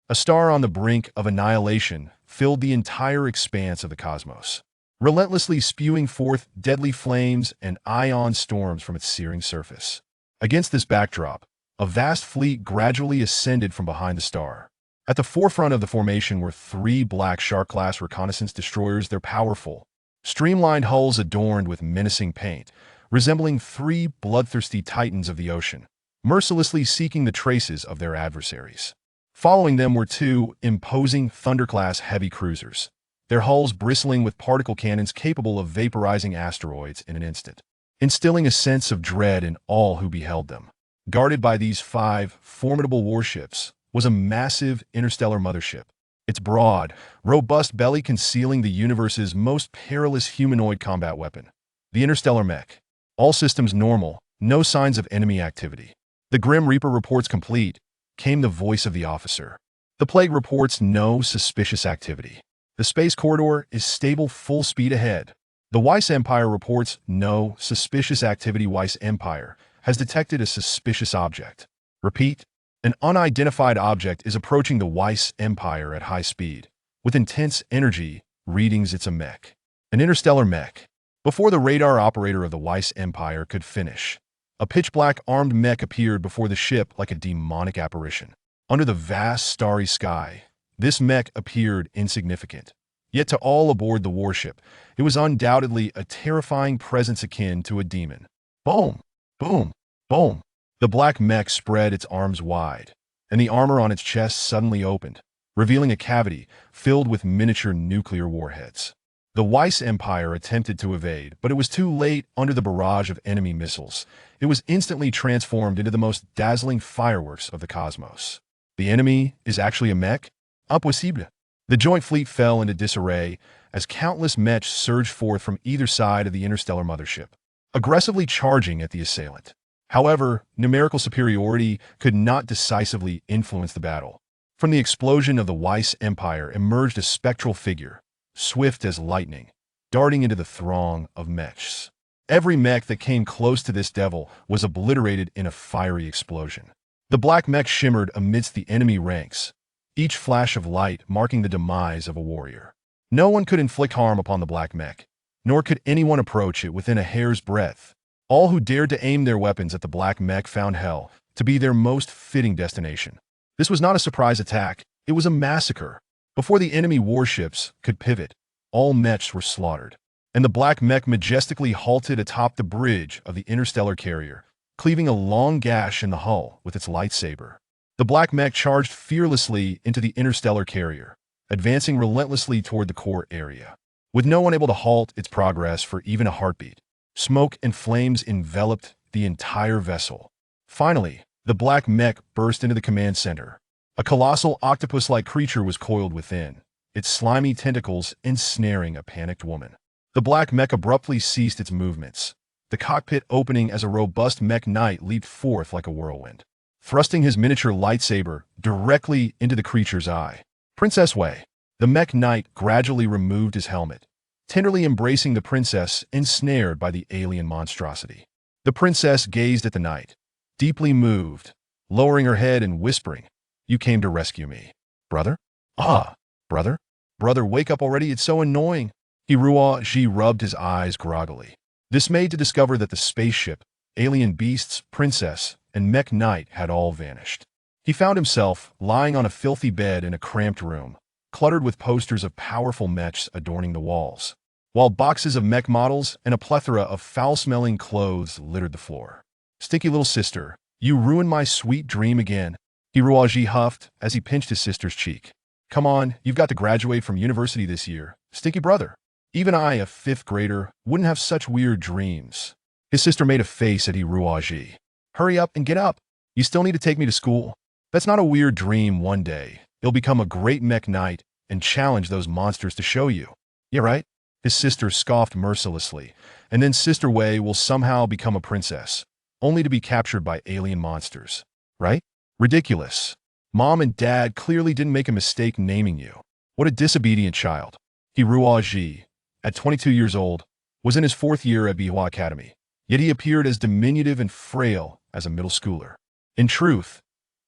A star on the brink of annihilation filled the entire expanse of the cosmos, relentlessly spewing forth deadly flames and ion storms from its searing surface. Against this backdrop, a vast fleet gradually ascended from behind the star. At the forefront of the formation were three black Shark-class reconnaissance destroyers, their powerful, streamlined hulls adorned with menacing paint, resembling three bloodthirsty titans of the ocean, mercilessly seeking the traces of their adversaries. Following them were two imposing Thunder-class heavy cruisers, their hulls bristling with particle cannons capable of vaporizing asteroids in an instant, instilling a sense of dread in all who beheld them. Guarded by these five formidable warships was a massive interstellar mothership, its broad, robust belly concealing the universe's most perilous humanoid combat weapon, the Interstellar Mech. All systems normal, no signs of enemy activity. The Grim Reaper reports complete, came the voice of the officer. The Plague reports no suspicious activity. The space corridor is stable, full speed ahead. The Weiss Empire reports no suspicious activity. Weiss Empire has detected a suspicious object. Repeat, an unidentified object is approaching the Weiss Empire at high speed. With intense energy, readings it's a mech. An interstellar mech. Before the radar operator of the Weiss Empire could finish, a pitch-black armed mech appeared before the ship like a demonic apparition. Under the vast starry sky, this mech appeared insignificant. Yet to all aboard the warship, it was undoubtedly a terrifying presence akin to a demon. Boom! Boom! Boom! The black mech spread its arms wide, and the armor on its chest suddenly opened, revealing a cavity filled with miniature nuclear warheads. The Weiss Empire attempted to evade, but it was too late. Under the barrage of enemy missiles, it was instantly transformed into the most dazzling fireworks of the cosmos. The enemy is actually a mech? Impossible. The joint fleet fell into disarray as countless mechs surged forth from either side of the interstellar mothership, aggressively charging at the assailant. However, numerical superiority could not decisively influence the battle. From the explosion of the Weiss Empire emerged a spectral figure, swift as lightning, darting into the throng of mechs. Every mech that came close to this devil was obliterated in a fiery explosion. The black mech shimmered amidst the enemy ranks, each flash of light marking the demise of a warrior. No one could inflict harm upon the black mech, nor could anyone approach it within a hair's breadth. All who dared to aim their weapons at the black mech found hell to be their most fitting destination. This was not a surprise attack, it was a massacre. Before the enemy warships could pivot, all mechs were slaughtered, and the black mech majestically halted atop the bridge of the interstellar carrier, cleaving a long gash in the hull with its lightsaber. The black mech charged fearlessly into the interstellar carrier, advancing relentlessly toward the core area. With no one able to halt its progress for even a heartbeat, smoke and flames enveloped the entire vessel. Finally, the black mech burst into the command center. A colossal octopus-like creature was coiled within, its slimy tentacles ensnaring a panicked woman. The black mech abruptly ceased its movements, the cockpit opening as a robust mech knight leaped forth like a whirlwind, thrusting his miniature lightsaber directly into the creature's eye. Princess Wei. The mech knight gradually removed his helmet, tenderly embracing the princess ensnared by the alien monstrosity. The princess gazed at the knight, deeply moved, lowering her head and whispering, "You came to rescue me, brother?" "Ah, brother? Brother, wake up already, it's so annoying." Ji rubbed his eyes groggily, dismayed to discover that the spaceship, alien beasts, princess, and mech knight had all vanished. He found himself lying on a filthy bed in a cramped room, cluttered with posters of powerful mechs adorning the walls, while boxes of mech models and a plethora of foul-smelling clothes littered the floor. "Stinky little sister, you ruined my sweet dream again," Ji huffed as he pinched his sister's cheek. "Come on, you've got to graduate from university this year, stinky brother. Even I, a fifth grader, wouldn't have such weird dreams." His sister made a face at Ji. "Hurry up and get up. You still need to take me to school. That's not a weird dream. One day, you'll become a great mech knight and challenge those monsters to show you." "Yeah, right?" His sister scoffed mercilessly, and then Sister Wei will somehow become a princess, only to be captured by alien monsters. Right? Ridiculous. Mom and Dad clearly didn't make a mistake naming you. What a disobedient child. Ji, at 22 years old, was in his fourth year at Bihua Academy, yet he appeared as diminutive and frail as a middle schooler. In truth,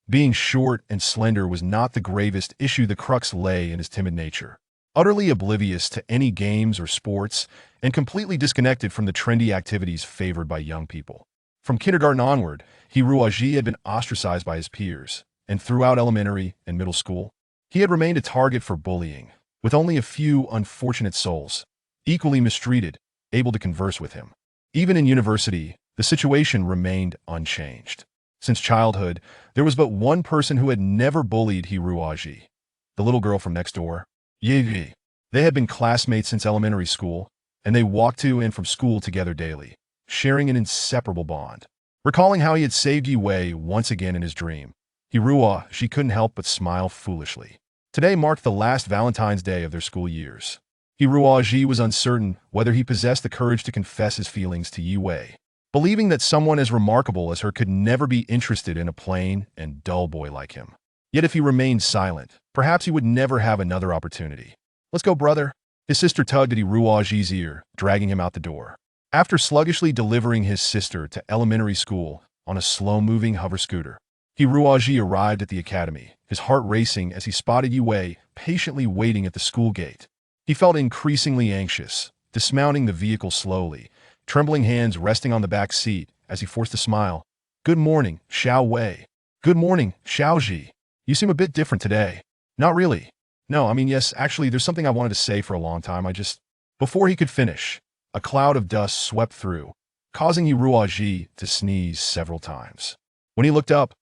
Being short and slender was not the gravest issue. The crux lay in his timid nature. Utterly oblivious to any games or sports, and completely disconnected from the trendy activities favored by young people. From kindergarten onward, Hiruaji had been ostracized by his peers, and throughout elementary and middle school, he had remained a target for bullying, with only a few unfortunate souls, equally mistreated, able to converse with him. Even in university, the situation remained unchanged. Since childhood, there was but one person who had never bullied Hiruaji, the little girl from next door, Yui. They had been classmates since elementary school, and they walked to and from school together daily, sharing an inseparable bond. Recalling how he had saved Yui once again in his dream, she couldn't help but smile foolishly. Today marked the last Valentine's Day of their school years. Hiruaji was uncertain whether he possessed the courage to confess his feelings to Yui, believing that someone as remarkable as her could never be interested in a plain and dull boy like him. Yet if he remained silent, perhaps he would never have another opportunity. "Let's go, brother." His sister tugged at Hiruaji's ear, dragging him out the door. After sluggishly delivering his sister to elementary school on a slow-moving hover scooter, Hiruaji arrived at the academy, his heart racing as he spotted Yui patiently waiting at the school gate. He felt increasingly anxious, dismounting the vehicle slowly, trembling hands resting on the back seat as he forced a smile. "Good morning, Xiao Wei." "Good morning, Xiao Ji. You seem a bit different today." "Not really. No, yes, actually, there's something I wanted to say for a long time. Before he could finish, a cloud of dust swept through, causing Hiruaji to sneeze several times. When he looked up,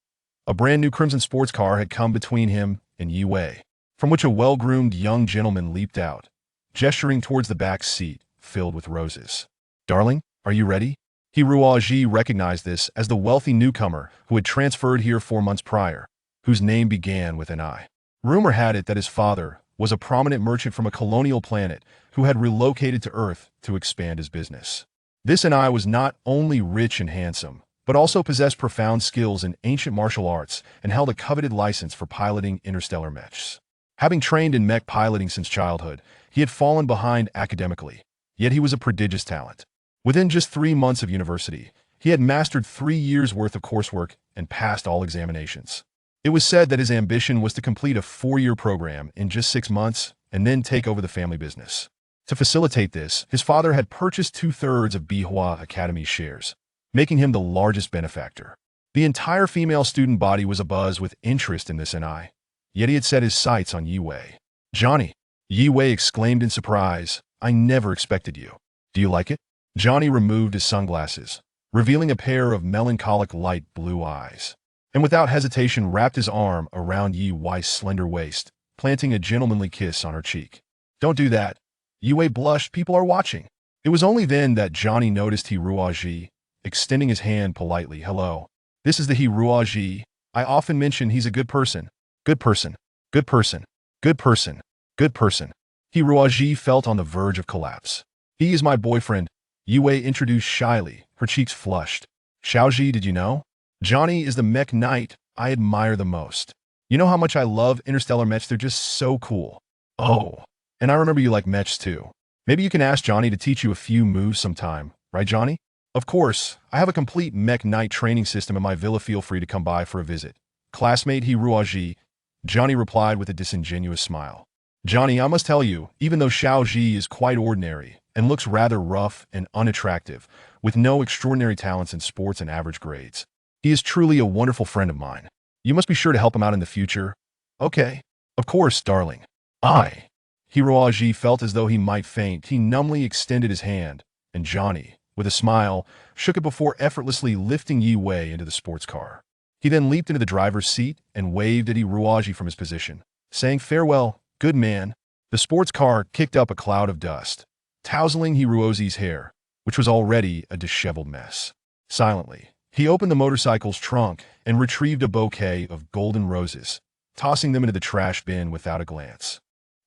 a brand new crimson sports car had come between him and Yui, from which a well-groomed young gentleman leaped out, gesturing towards the back seat filled with roses. "Darling, are you ready?" Hiruaji recognized this as the wealthy newcomer who had transferred here 4 months prior, whose name began with an I. Rumor had it that his father was a prominent merchant from a colonial planet who had relocated to Earth to expand his business. This Anai was not only rich and handsome, but also possessed profound skills in ancient martial arts and held a coveted license for piloting interstellar mechs. Having trained in mech piloting since childhood, he had fallen behind academically, yet he was a prodigious talent. Within just 3 months of university, he had mastered 3 years' worth of coursework and passed all examinations. It was said that his ambition was to complete a 4-year program in just 6 months and then take over the family business. To facilitate this, his father had purchased 2/3 of Bihua Academy's shares, making him the largest benefactor. The entire female student body was abuzz with interest in this NI, yet he had set his sights on Yui. "Johnny," Yui exclaimed in surprise, "I never expected you. Do you like it?" Johnny removed his sunglasses, revealing a pair of melancholic light blue eyes, and without hesitation wrapped his arm around Yui's slender waist, planting a gentlemanly kiss on her cheek. "Don't do that." Yui blushed. "People are watching." It was only then that Johnny noticed Hiruaji, extending his hand politely. "Hello. This is the Hiruaji. I often mention he's a good person. Good person. Good person. Good person. Good person." Hiruaji felt on the verge of collapse. "He is my boyfriend," Yui introduced shyly, her cheeks flushed. "Xiaoji, did you know? Johnny is the mech knight I admire the most. You know how much I love interstellar mechs? They're just so cool." "Oh, and I remember you like mechs too. Maybe you can ask Johnny to teach you a few moves sometime, right, Johnny?" "Of course, I have a complete mech knight training system in my villa. Feel free to come by for a visit." "Classmate Hiruaji," Johnny replied with a disingenuous smile. "Johnny, I must tell you, even though Xiaoji is quite ordinary and looks rather rough and unattractive, with no extraordinary talents in sports and average grades, he is truly a wonderful friend of mine. You must be sure to help him out in the future." "Okay. Of course, darling." Hiruaji felt as though he might faint. He numbly extended his hand, and Johnny, with a smile, shook it before effortlessly lifting Yui into the sports car. He then leaped into the driver's seat and waved at Hiruaji from his position, saying, "Farewell, good man." The sports car kicked up a cloud of dust, tousling Hiruozi's hair, which was already a disheveled mess. Silently, he opened the motorcycle's trunk and retrieved a bouquet of golden roses, tossing them into the trash bin without a glance.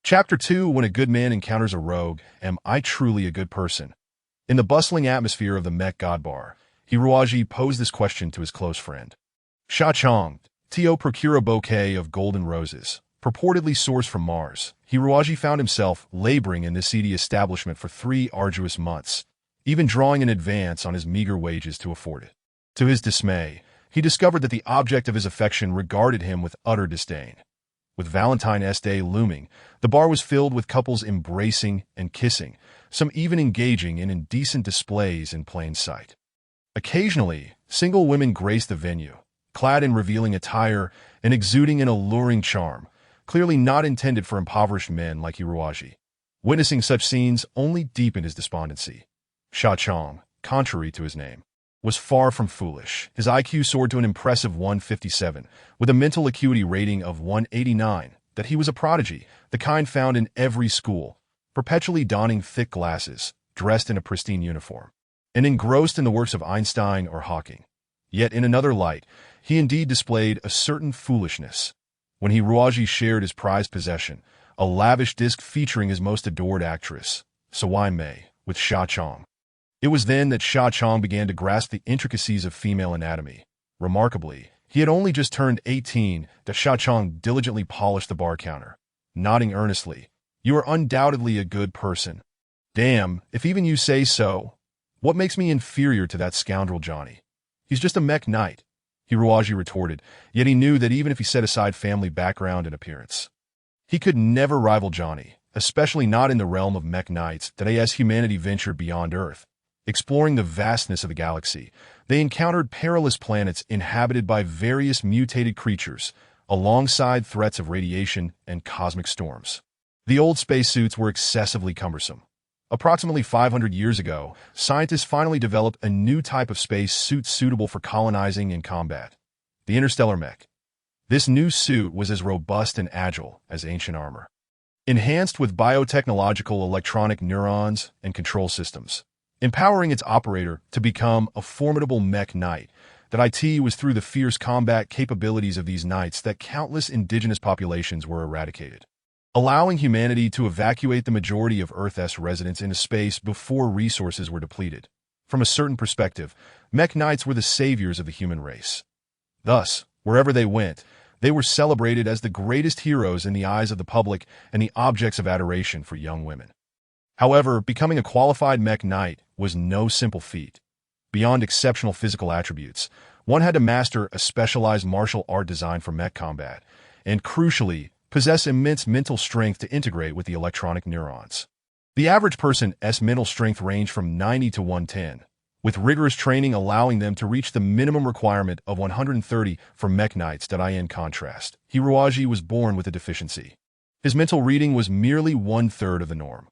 Chapter 2: When a good man encounters a rogue. Am I truly a good person? In the bustling atmosphere of the Mech God Bar, Hiruaji posed this question to his close friend. "Sha Chong, Tio, procure a bouquet of golden roses, purportedly sourced from Mars." Hiruaji found himself laboring in this seedy establishment for 3 arduous months, even drawing in advance on his meager wages to afford it. To his dismay, he discovered that the object of his affection regarded him with utter disdain. With Valentine's Day looming, the bar was filled with couples embracing and kissing, some even engaging in indecent displays in plain sight. Occasionally, single women graced the venue, clad in revealing attire and exuding an alluring charm, clearly not intended for impoverished men like Hiroaji. Witnessing such scenes only deepened his despondency. Sha Chong, contrary to his name, was far from foolish. His IQ soared to an impressive 157, with a mental acuity rating of 189, that he was a prodigy, the kind found in every school, perpetually donning thick glasses, dressed in a pristine uniform, and engrossed in the works of Einstein or Hawking. Yet in another light, he indeed displayed a certain foolishness. When Hiroaji shared his prized possession, a lavish disc featuring his most adored actress, Sawai Mei, with Sha Chong. It was then that Sha Chong began to grasp the intricacies of female anatomy. Remarkably, he had only just turned 18 that Sha Chong diligently polished the bar counter, nodding earnestly. "You are undoubtedly a good person." "Damn, if even you say so. What makes me inferior to that scoundrel Johnny? He's just a mech knight," Hiroaji retorted, yet he knew that even if he set aside family background and appearance, he could never rival Johnny, especially not in the realm of mech knights. That as humanity ventured beyond Earth, exploring the vastness of the galaxy, they encountered perilous planets inhabited by various mutated creatures, alongside threats of radiation and cosmic storms. The old spacesuits were excessively cumbersome. Approximately 500 years ago, scientists finally developed a new type of space suit suitable for colonizing and combat: the interstellar mech. This new suit was as robust and agile as ancient armor, enhanced with biotechnological electronic neurons and control systems, empowering its operator to become a formidable mech knight. That it was through the fierce combat capabilities of these knights that countless indigenous populations were eradicated, allowing humanity to evacuate the majority of Earth's residents into space before resources were depleted. From a certain perspective, mech knights were the saviors of the human race. Thus, wherever they went, they were celebrated as the greatest heroes in the eyes of the public and the objects of adoration for young women. However, becoming a qualified mech knight was no simple feat. Beyond exceptional physical attributes, one had to master a specialized martial art designed for mech combat, and crucially, possess immense mental strength to integrate with the electronic neurons. The average person's mental strength ranged from 90 to 110, with rigorous training allowing them to reach the minimum requirement of 130 for mech knights. In contrast, Hiroaji was born with a deficiency. His mental reading was merely 1/3 of the norm.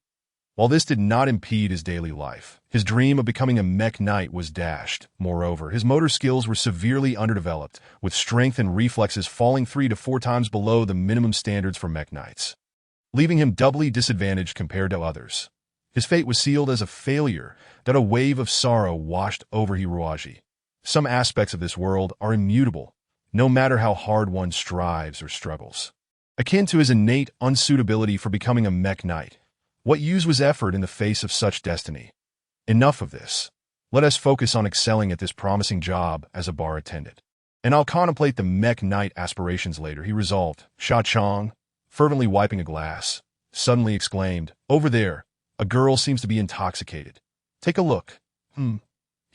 While this did not impede his daily life, his dream of becoming a mech knight was dashed. Moreover, his motor skills were severely underdeveloped, with strength and reflexes falling 3 to 4 times below the minimum standards for mech knights, leaving him doubly disadvantaged compared to others. His fate was sealed as a failure. That a wave of sorrow washed over Hiroaji. Some aspects of this world are immutable, no matter how hard one strives or struggles. Akin to his innate unsuitability for becoming a mech knight, what use was effort in the face of such destiny? Enough of this. Let us focus on excelling at this promising job as a bar attendant, and I'll contemplate the mech knight aspirations later, he resolved. Sha Chong, fervently wiping a glass, suddenly exclaimed, "Over there, a girl seems to be intoxicated. Take a look."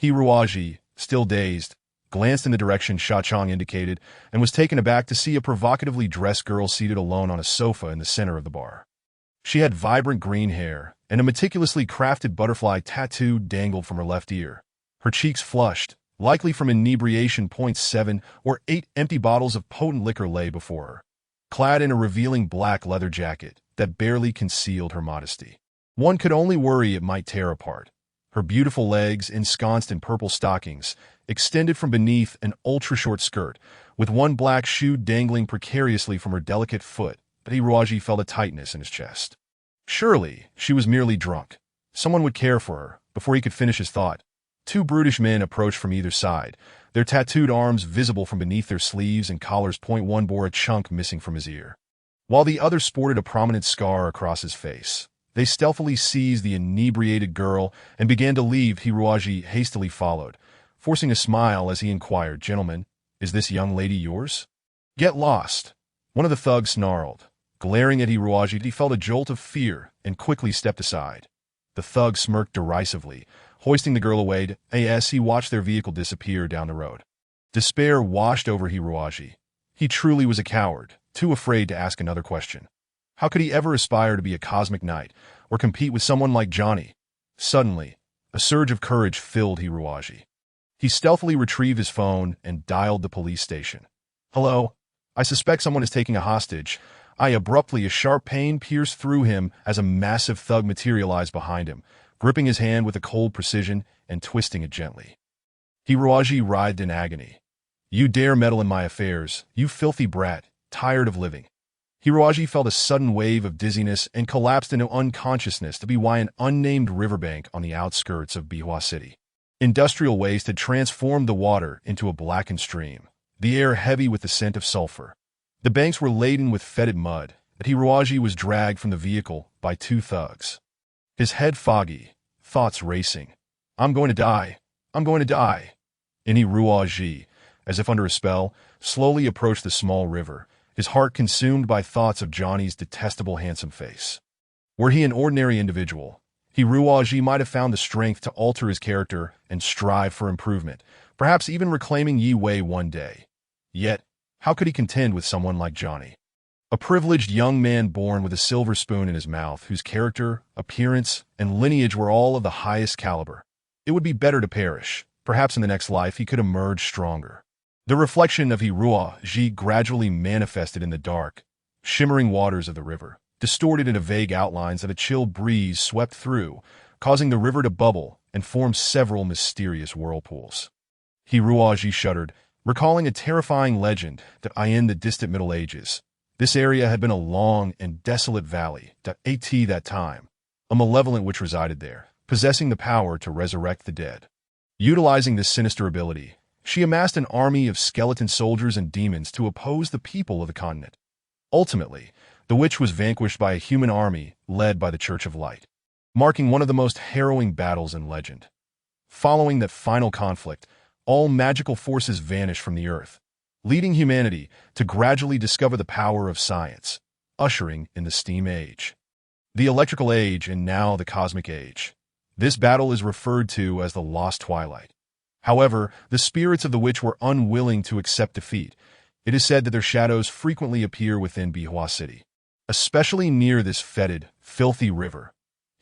Hiroaji, still dazed, glanced in the direction Sha Chong indicated and was taken aback to see a provocatively dressed girl seated alone on a sofa in the center of the bar. She had vibrant green hair, and a meticulously crafted butterfly tattoo dangled from her left ear. Her cheeks flushed, likely from inebriation. 7 or 8 empty bottles of potent liquor lay before her, clad in a revealing black leather jacket that barely concealed her modesty. One could only worry it might tear apart. Her beautiful legs, ensconced in purple stockings, extended from beneath an ultra-short skirt, with one black shoe dangling precariously from her delicate foot. But Hiroaji felt a tightness in his chest. Surely, she was merely drunk. Someone would care for her. Before he could finish his thought, 2 brutish men approached from either side, their tattooed arms visible from beneath their sleeves and collars. One bore a chunk missing from his ear, while the other sported a prominent scar across his face. They stealthily seized the inebriated girl and began to leave. Hiroaji hastily followed, forcing a smile as he inquired, "Gentlemen, is this young lady yours?" "Get lost," one of the thugs snarled. Glaring at Hiroaji, he felt a jolt of fear and quickly stepped aside. The thug smirked derisively, hoisting the girl away as he watched their vehicle disappear down the road. Despair washed over Hiruaji. He truly was a coward, too afraid to ask another question. How could he ever aspire to be a cosmic knight, or compete with someone like Johnny? Suddenly, a surge of courage filled Hiruaji. He stealthily retrieved his phone and dialed the police station. "Hello? I suspect someone is taking a hostage." Abruptly, a sharp pain pierced through him as a massive thug materialized behind him, gripping his hand with a cold precision and twisting it gently. Hiruaji writhed in agony. "You dare meddle in my affairs, you filthy brat, tired of living." Hiruaji felt a sudden wave of dizziness and collapsed into unconsciousness to be by an unnamed riverbank on the outskirts of Bihua City. Industrial waste had transformed the water into a blackened stream, the air heavy with the scent of sulfur. The banks were laden with fetid mud, and Hiruaji was dragged from the vehicle by two thugs. His head foggy, thoughts racing. "I'm going to die. I'm going to die." And Hiruaji, as if under a spell, slowly approached the small river, his heart consumed by thoughts of Johnny's detestable handsome face. Were he an ordinary individual, Hiruaji might have found the strength to alter his character and strive for improvement, perhaps even reclaiming Yi Wei one day. Yet, how could he contend with someone like Johnny? A privileged young man born with a silver spoon in his mouth, whose character, appearance, and lineage were all of the highest caliber. It would be better to perish. Perhaps in the next life he could emerge stronger. The reflection of Hiruaji gradually manifested in the dark, shimmering waters of the river, distorted into vague outlines that a chill breeze swept through, causing the river to bubble and form several mysterious whirlpools. Hiruaji shuddered, recalling a terrifying legend that in the distant Middle Ages, this area had been a long and desolate valley. At that time, a malevolent witch resided there, possessing the power to resurrect the dead. Utilizing this sinister ability, she amassed an army of skeleton soldiers and demons to oppose the people of the continent. Ultimately, the witch was vanquished by a human army led by the Church of Light, marking one of the most harrowing battles in legend. Following that final conflict, all magical forces vanished from the earth, leading humanity to gradually discover the power of science, ushering in the Steam Age, the Electrical Age, and now the Cosmic Age. This battle is referred to as the Lost Twilight. However, the spirits of the witch were unwilling to accept defeat. It is said that their shadows frequently appear within Bihua City, especially near this fetid, filthy river.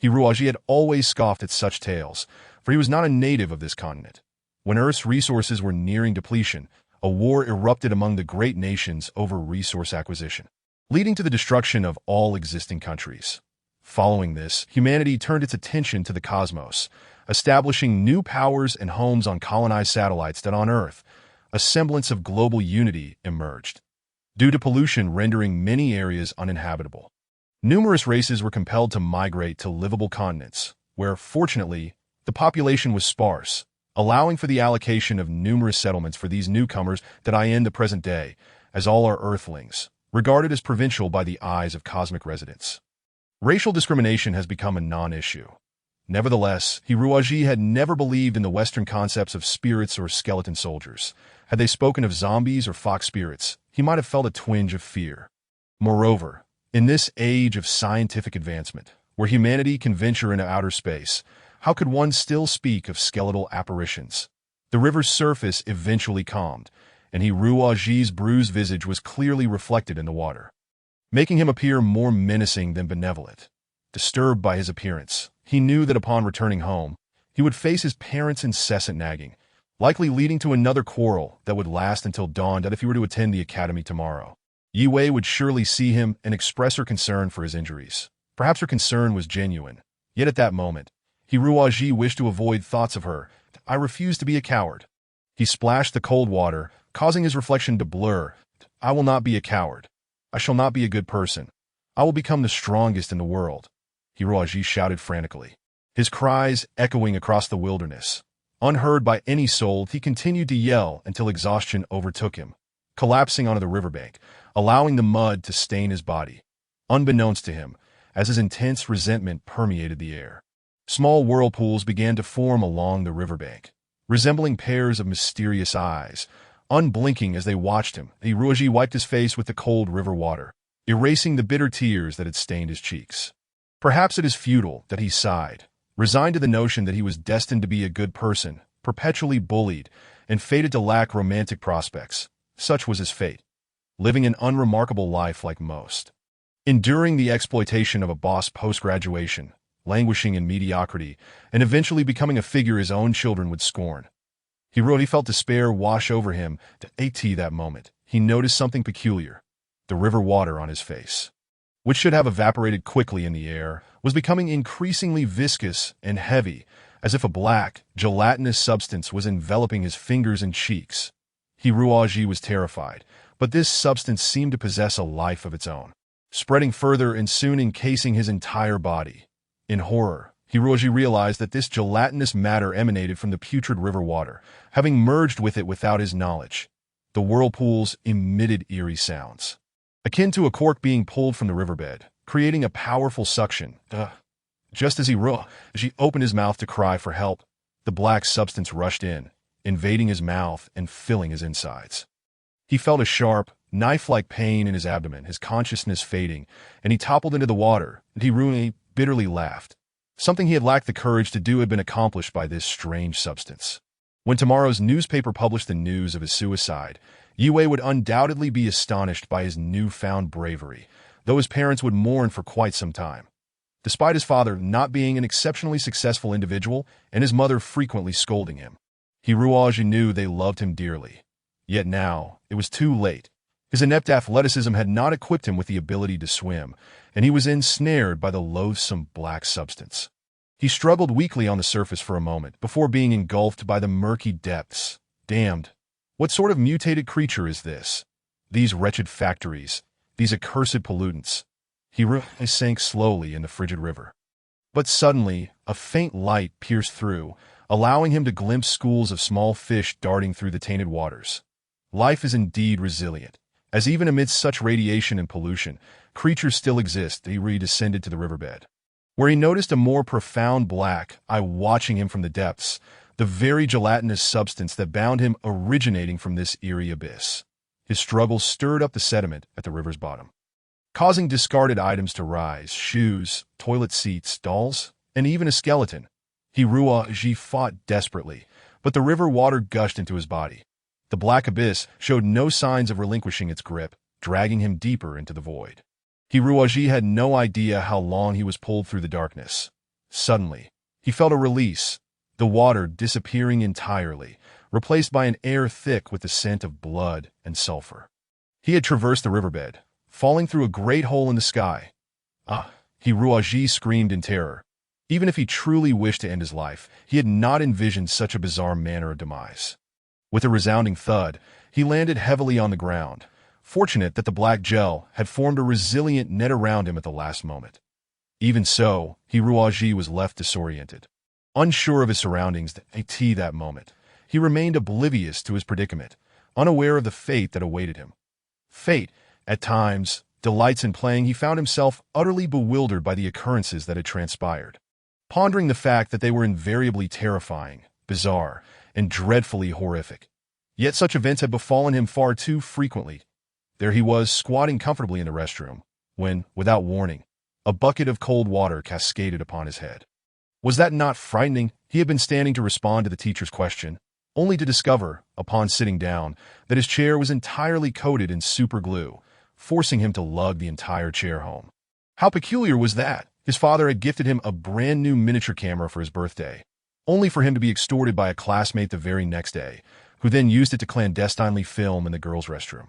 Hiruaji had always scoffed at such tales, for he was not a native of this continent. When Earth's resources were nearing depletion, a war erupted among the great nations over resource acquisition, leading to the destruction of all existing countries. Following this, humanity turned its attention to the cosmos, establishing new powers and homes on colonized satellites that on Earth, a semblance of global unity emerged. Due to pollution rendering many areas uninhabitable, numerous races were compelled to migrate to livable continents, where, fortunately, the population was sparse, allowing for the allocation of numerous settlements for these newcomers that in the present day, as all are Earthlings, regarded as provincial by the eyes of cosmic residents. Racial discrimination has become a non-issue. Nevertheless, Hiruaji had never believed in the Western concepts of spirits or skeleton soldiers. Had they spoken of zombies or fox spirits, he might have felt a twinge of fear. Moreover, in this age of scientific advancement, where humanity can venture into outer space, how could one still speak of skeletal apparitions? The river's surface eventually calmed, and Hiruaji's bruised visage was clearly reflected in the water, making him appear more menacing than benevolent. Disturbed by his appearance, he knew that upon returning home, he would face his parents' incessant nagging, likely leading to another quarrel that would last until dawn. That if he were to attend the academy tomorrow, Yi Wei would surely see him and express her concern for his injuries. Perhaps her concern was genuine. Yet at that moment, Hiruaji wished to avoid thoughts of her. "I refuse to be a coward." He splashed the cold water, causing his reflection to blur. "I will not be a coward. I shall not be a good person. I will become the strongest in the world," Hiruaji shouted frantically, his cries echoing across the wilderness. Unheard by any soul, he continued to yell until exhaustion overtook him, collapsing onto the riverbank, allowing the mud to stain his body. Unbeknownst to him, as his intense resentment permeated the air, small whirlpools began to form along the riverbank, resembling pairs of mysterious eyes. Unblinking as they watched him, Hiruaji wiped his face with the cold river water, erasing the bitter tears that had stained his cheeks. Perhaps it is futile, that he sighed, resigned to the notion that he was destined to be a good person, perpetually bullied, and fated to lack romantic prospects. Such was his fate, living an unremarkable life like most. Enduring the exploitation of a boss post-graduation, languishing in mediocrity, and eventually becoming a figure his own children would scorn. He felt despair wash over him. At that moment, he noticed something peculiar. The river water on his face, which should have evaporated quickly in the air, was becoming increasingly viscous and heavy, as if a black, gelatinous substance was enveloping his fingers and cheeks. Hiruoji was terrified, but this substance seemed to possess a life of its own, spreading further and soon encasing his entire body. In horror, Hiruoji realized that this gelatinous matter emanated from the putrid river water, having merged with it without his knowledge. The whirlpools emitted eerie sounds, akin to a cork being pulled from the riverbed, creating a powerful suction. Just as Hiruoji opened his mouth to cry for help, the black substance rushed in, invading his mouth and filling his insides. He felt a sharp, knife-like pain in his abdomen, his consciousness fading, and he toppled into the water, and Hiruoji bitterly laughed. Something he had lacked the courage to do had been accomplished by this strange substance. When tomorrow's newspaper published the news of his suicide, Yue would undoubtedly be astonished by his newfound bravery, though his parents would mourn for quite some time. Despite his father not being an exceptionally successful individual and his mother frequently scolding him, Hiruoji knew they loved him dearly. Yet now, it was too late. His inept athleticism had not equipped him with the ability to swim, and he was ensnared by the loathsome black substance. He struggled weakly on the surface for a moment before being engulfed by the murky depths. Damned! What sort of mutated creature is this? These wretched factories, these accursed pollutants. He sank slowly in the frigid river. But suddenly, a faint light pierced through, allowing him to glimpse schools of small fish darting through the tainted waters. Life is indeed resilient, as even amidst such radiation and pollution, creatures still exist. He redescended to the riverbed, where he noticed a more profound black eye watching him from the depths, the very gelatinous substance that bound him originating from this eerie abyss. His struggles stirred up the sediment at the river's bottom, causing discarded items to rise: shoes, toilet seats, dolls, and even a skeleton. Hiruoji fought desperately, but the river water gushed into his body. The black abyss showed no signs of relinquishing its grip, dragging him deeper into the void. Hiruoji had no idea how long he was pulled through the darkness. Suddenly, he felt a release, the water disappearing entirely, replaced by an air thick with the scent of blood and sulfur. He had traversed the riverbed, falling through a great hole in the sky. Hiruoji screamed in terror. Even if he truly wished to end his life, he had not envisioned such a bizarre manner of demise. With a resounding thud, he landed heavily on the ground, fortunate that the black gel had formed a resilient net around him at the last moment. Even so, Hiruoji was left disoriented. Unsure of his surroundings at that moment, he remained oblivious to his predicament, unaware of the fate that awaited him. Fate, at times, delights in playing. He found himself utterly bewildered by the occurrences that had transpired, pondering the fact that they were invariably terrifying, bizarre, and dreadfully horrific. Yet such events had befallen him far too frequently. There he was, squatting comfortably in the restroom, when, without warning, a bucket of cold water cascaded upon his head. Was that not frightening? He had been standing to respond to the teacher's question, only to discover, upon sitting down, that his chair was entirely coated in super glue, forcing him to lug the entire chair home. How peculiar was that? His father had gifted him a brand new miniature camera for his birthday, only for him to be extorted by a classmate the very next day, who then used it to clandestinely film in the girls' restroom.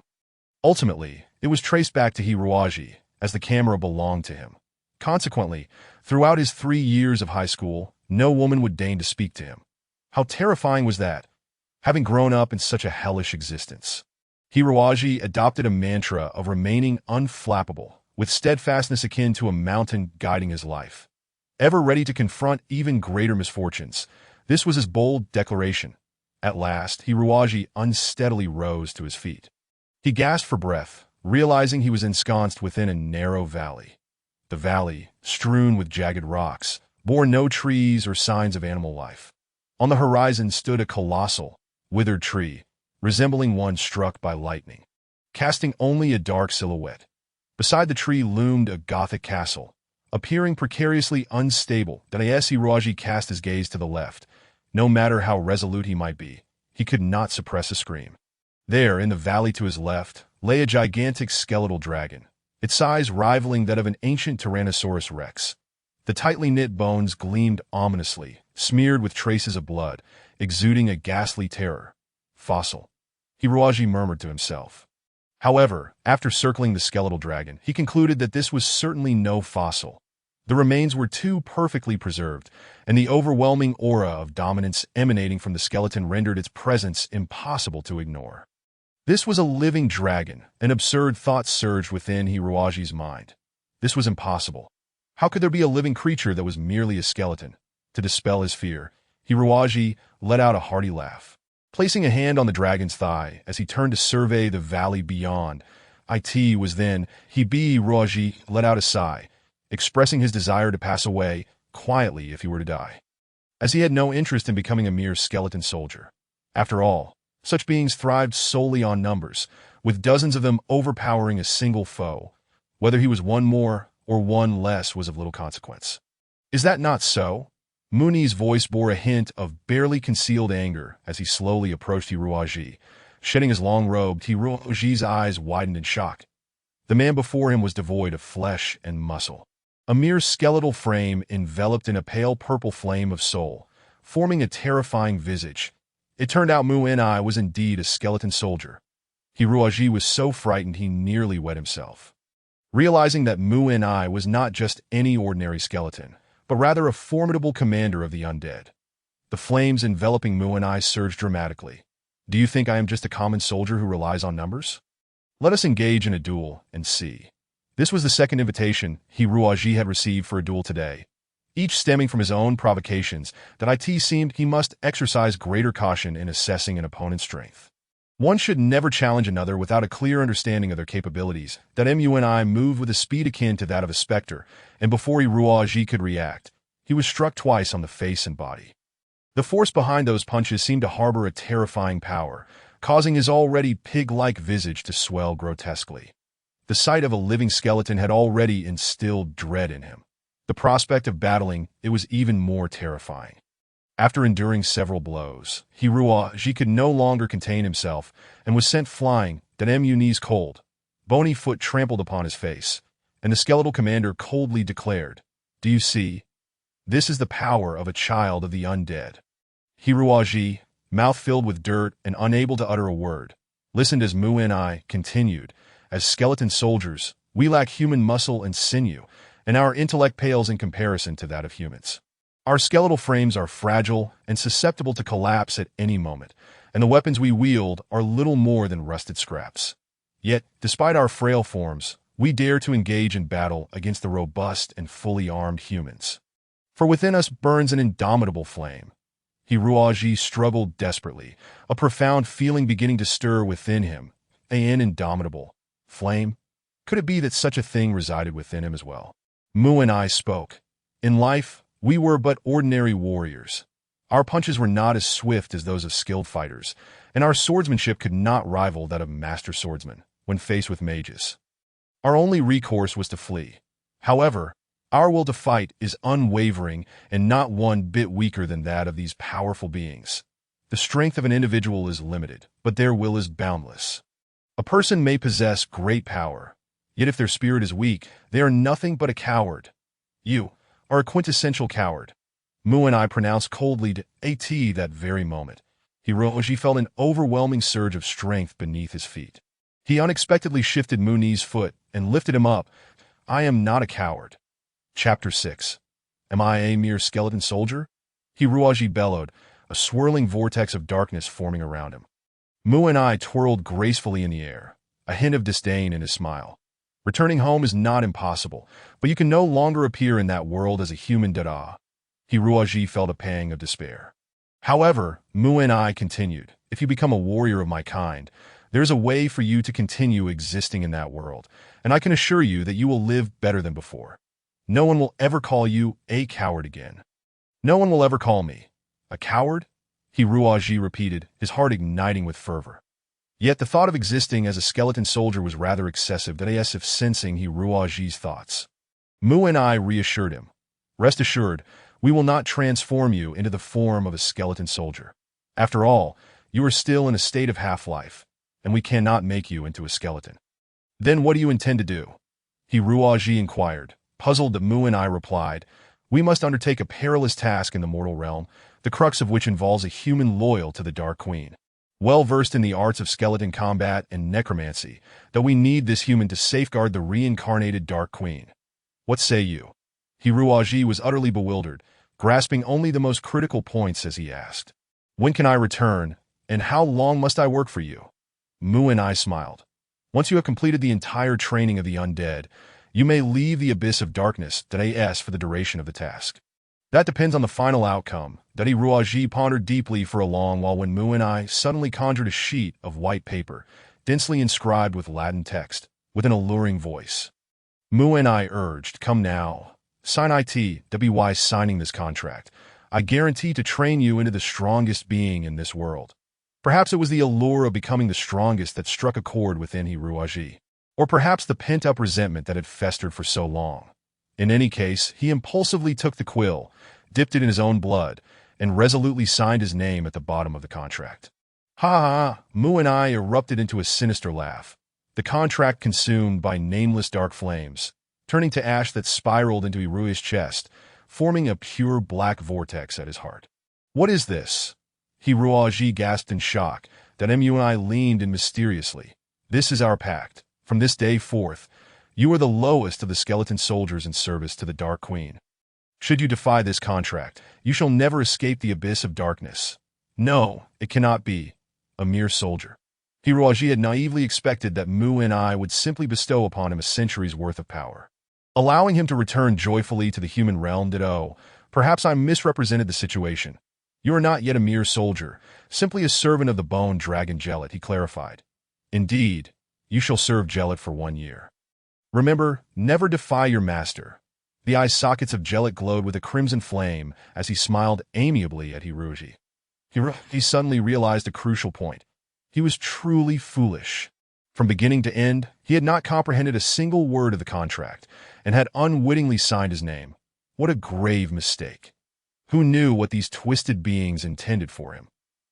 Ultimately, it was traced back to Hiruoji, as the camera belonged to him. Consequently, throughout his 3 years of high school, no woman would deign to speak to him. How terrifying was that, having grown up in such a hellish existence? Hiruoji adopted a mantra of remaining unflappable, with steadfastness akin to a mountain guiding his life. Ever ready to confront even greater misfortunes, this was his bold declaration. At last, Hiruoji unsteadily rose to his feet. He gasped for breath, realizing he was ensconced within a narrow valley. The valley, strewn with jagged rocks, bore no trees or signs of animal life. On the horizon stood a colossal, withered tree, resembling one struck by lightning, casting only a dark silhouette. Beside the tree loomed a Gothic castle, appearing precariously unstable. Hiruoji cast his gaze to the left. No matter how resolute he might be, He could not suppress a scream. There, in the valley to his left, lay a gigantic skeletal dragon, its size rivaling that of an ancient Tyrannosaurus rex. The tightly knit bones gleamed ominously, smeared with traces of blood, exuding a ghastly terror. Fossil, Hiruaji murmured to himself. However, after circling the skeletal dragon, he concluded that this was certainly no fossil. The remains were too perfectly preserved, and the overwhelming aura of dominance emanating from the skeleton rendered its presence impossible to ignore. This was a living dragon. An absurd thought surged within Hiruaji's mind. This was impossible. How could there be a living creature that was merely a skeleton? To dispel his fear, Hiruaji let out a hearty laugh. Placing a hand on the dragon's thigh as he turned to survey the valley beyond, it was then Hiruaji let out a sigh, expressing his desire to pass away quietly if he were to die, as he had no interest in becoming a mere skeleton soldier. After all, such beings thrived solely on numbers, with dozens of them overpowering a single foe. Whether he was one more or one less was of little consequence. Is that not so? Muni's voice bore a hint of barely concealed anger as he slowly approached Hiruaji. Shedding his long robe, Hiruaji's eyes widened in shock. The man before him was devoid of flesh and muscle. A mere skeletal frame enveloped in a pale purple flame of soul, forming a terrifying visage. It turned out Mu-ni was indeed a skeleton soldier. Hiruaji was so frightened he nearly wet himself. Realizing that Mu-ni was not just any ordinary skeleton, but rather a formidable commander of the undead. The flames enveloping Mu-ni surged dramatically. Do you think I am just a common soldier who relies on numbers? Let us engage in a duel and see. This was the second invitation Hiruaji had received for a duel today, each stemming from his own provocations that it seemed he must exercise greater caution in assessing an opponent's strength. One should never challenge another without a clear understanding of their capabilities. That Muni moved with a speed akin to that of a specter, and before Hiruaji could react, he was struck twice on the face and body. The force behind those punches seemed to harbor a terrifying power, causing his already pig-like visage to swell grotesquely. The sight of a living skeleton had already instilled dread in him. The prospect of battling it was even more terrifying. After enduring several blows, Hiruaji could no longer contain himself and was sent flying. Muni's cold, bony foot trampled upon his face, and the skeletal commander coldly declared, "Do you see? This is the power of a child of the undead." Hiruaji, mouth filled with dirt and unable to utter a word, listened as Mu-ni continued, "As skeleton soldiers, we lack human muscle and sinew, and our intellect pales in comparison to that of humans. Our skeletal frames are fragile and susceptible to collapse at any moment, and the weapons we wield are little more than rusted scraps. Yet, despite our frail forms, we dare to engage in battle against the robust and fully armed humans. For within us burns an indomitable flame." Hiruaji struggled desperately, a profound feeling beginning to stir within him. An indomitable flame? Could it be that such a thing resided within him as well? Mu-ni spoke. "In life, we were but ordinary warriors. Our punches were not as swift as those of skilled fighters, and our swordsmanship could not rival that of master swordsmen when faced with mages. Our only recourse was to flee. However, our will to fight is unwavering and not one bit weaker than that of these powerful beings. The strength of an individual is limited, but their will is boundless. A person may possess great power, yet if their spirit is weak, they are nothing but a coward. You are a quintessential coward." Mu-ni pronounced coldly to At that very moment. Hiruaji felt an overwhelming surge of strength beneath his feet. He unexpectedly shifted Muni's foot and lifted him up. "I am not a coward." Chapter 6. Am I a mere skeleton soldier? Hiruaji bellowed, a swirling vortex of darkness forming around him. Mu-ni twirled gracefully in the air, a hint of disdain in his smile. Returning home is not impossible, but you can no longer appear in that world as a human dada. Hiruaji felt a pang of despair. However, Mu-ni continued, "If you become a warrior of my kind, there is a way for you to continue existing in that world, and I can assure you that you will live better than before. No one will ever call you a coward again." "No one will ever call me a coward?" Hiruaji repeated, his heart igniting with fervor. Yet the thought of existing as a skeleton soldier was rather excessive than as if sensing Hiruaji's thoughts. Mu-ni reassured him. "Rest assured, we will not transform you into the form of a skeleton soldier. After all, You are still in a state of half-life, and we cannot make you into a skeleton. Then what do you intend to do? Hiruaji inquired. Puzzled, that Mu and I replied, we must undertake a perilous task in the mortal realm, the crux of which involves a human loyal to the Dark Queen. Well versed in the arts of skeleton combat and necromancy, though we need this human to safeguard the reincarnated Dark Queen. What say you? Hiruaji was utterly bewildered, grasping only the most critical points as he asked. When can I return, and how long must I work for you? Mu and I smiled. Once you have completed the entire training of the undead, you may leave the abyss of darkness for the duration of the task. That depends on the final outcome. Hiruaji pondered deeply for a long while when Mu and I suddenly conjured a sheet of white paper, densely inscribed with Latin text, with an alluring voice. Mu and I urged, come now. Sign it, WY signing this contract. I guarantee to train you into the strongest being in this world. Perhaps it was the allure of becoming the strongest that struck a chord within Hiruaji, or perhaps the pent-up resentment that had festered for so long. In any case, he impulsively took the quill, dipped it in his own blood, and resolutely signed his name at the bottom of the contract. Ha ha! Mu and I erupted into a sinister laugh, the contract consumed by nameless dark flames, turning to ash that spiraled into Hiruaji's chest, forming a pure black vortex at his heart. What is this? Hiruaji gasped in shock. Mu and I leaned in mysteriously. This is our pact. From this day forth, you are the lowest of the skeleton soldiers in service to the Dark Queen. Should you defy this contract, you shall never escape the abyss of darkness. No, it cannot be. A mere soldier. Hiruaji had naively expected that Mu and I would simply bestow upon him a century's worth of power, allowing him to return joyfully to the human realm. Perhaps I misrepresented the situation. You are not yet a mere soldier, simply a servant of the bone dragon Jellet, he clarified. Indeed, you shall serve Jellet for 1 year. Remember, never defy your master. The eye sockets of Jellet glowed with a crimson flame as he smiled amiably at Hiruaji. He suddenly realized a crucial point. He was truly foolish. From beginning to end, he had not comprehended a single word of the contract, and had unwittingly signed his name. What a grave mistake. Who knew what these twisted beings intended for him?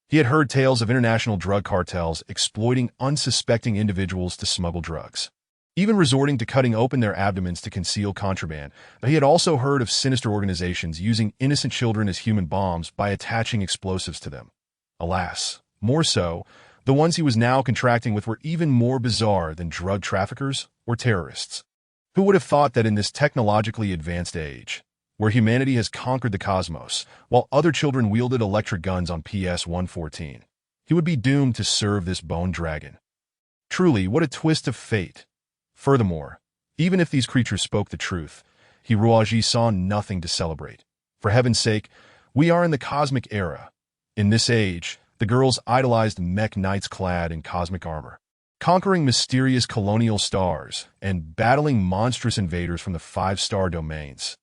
He had heard tales of international drug cartels exploiting unsuspecting individuals to smuggle drugs, even resorting to cutting open their abdomens to conceal contraband, but he had also heard of sinister organizations using innocent children as human bombs by attaching explosives to them. Alas, more so, the ones he was now contracting with were even more bizarre than drug traffickers or terrorists. Who would have thought that in this technologically advanced age, where humanity has conquered the cosmos, while other children wielded electric guns on PS-114, he would be doomed to serve this bone dragon? Truly, what a twist of fate. Furthermore, even if these creatures spoke the truth, Hiruaji saw nothing to celebrate. For heaven's sake, we are in the cosmic era. In this age, the girls idolized mech knights clad in cosmic armor, conquering mysterious colonial stars and battling monstrous invaders from the 5-star domains.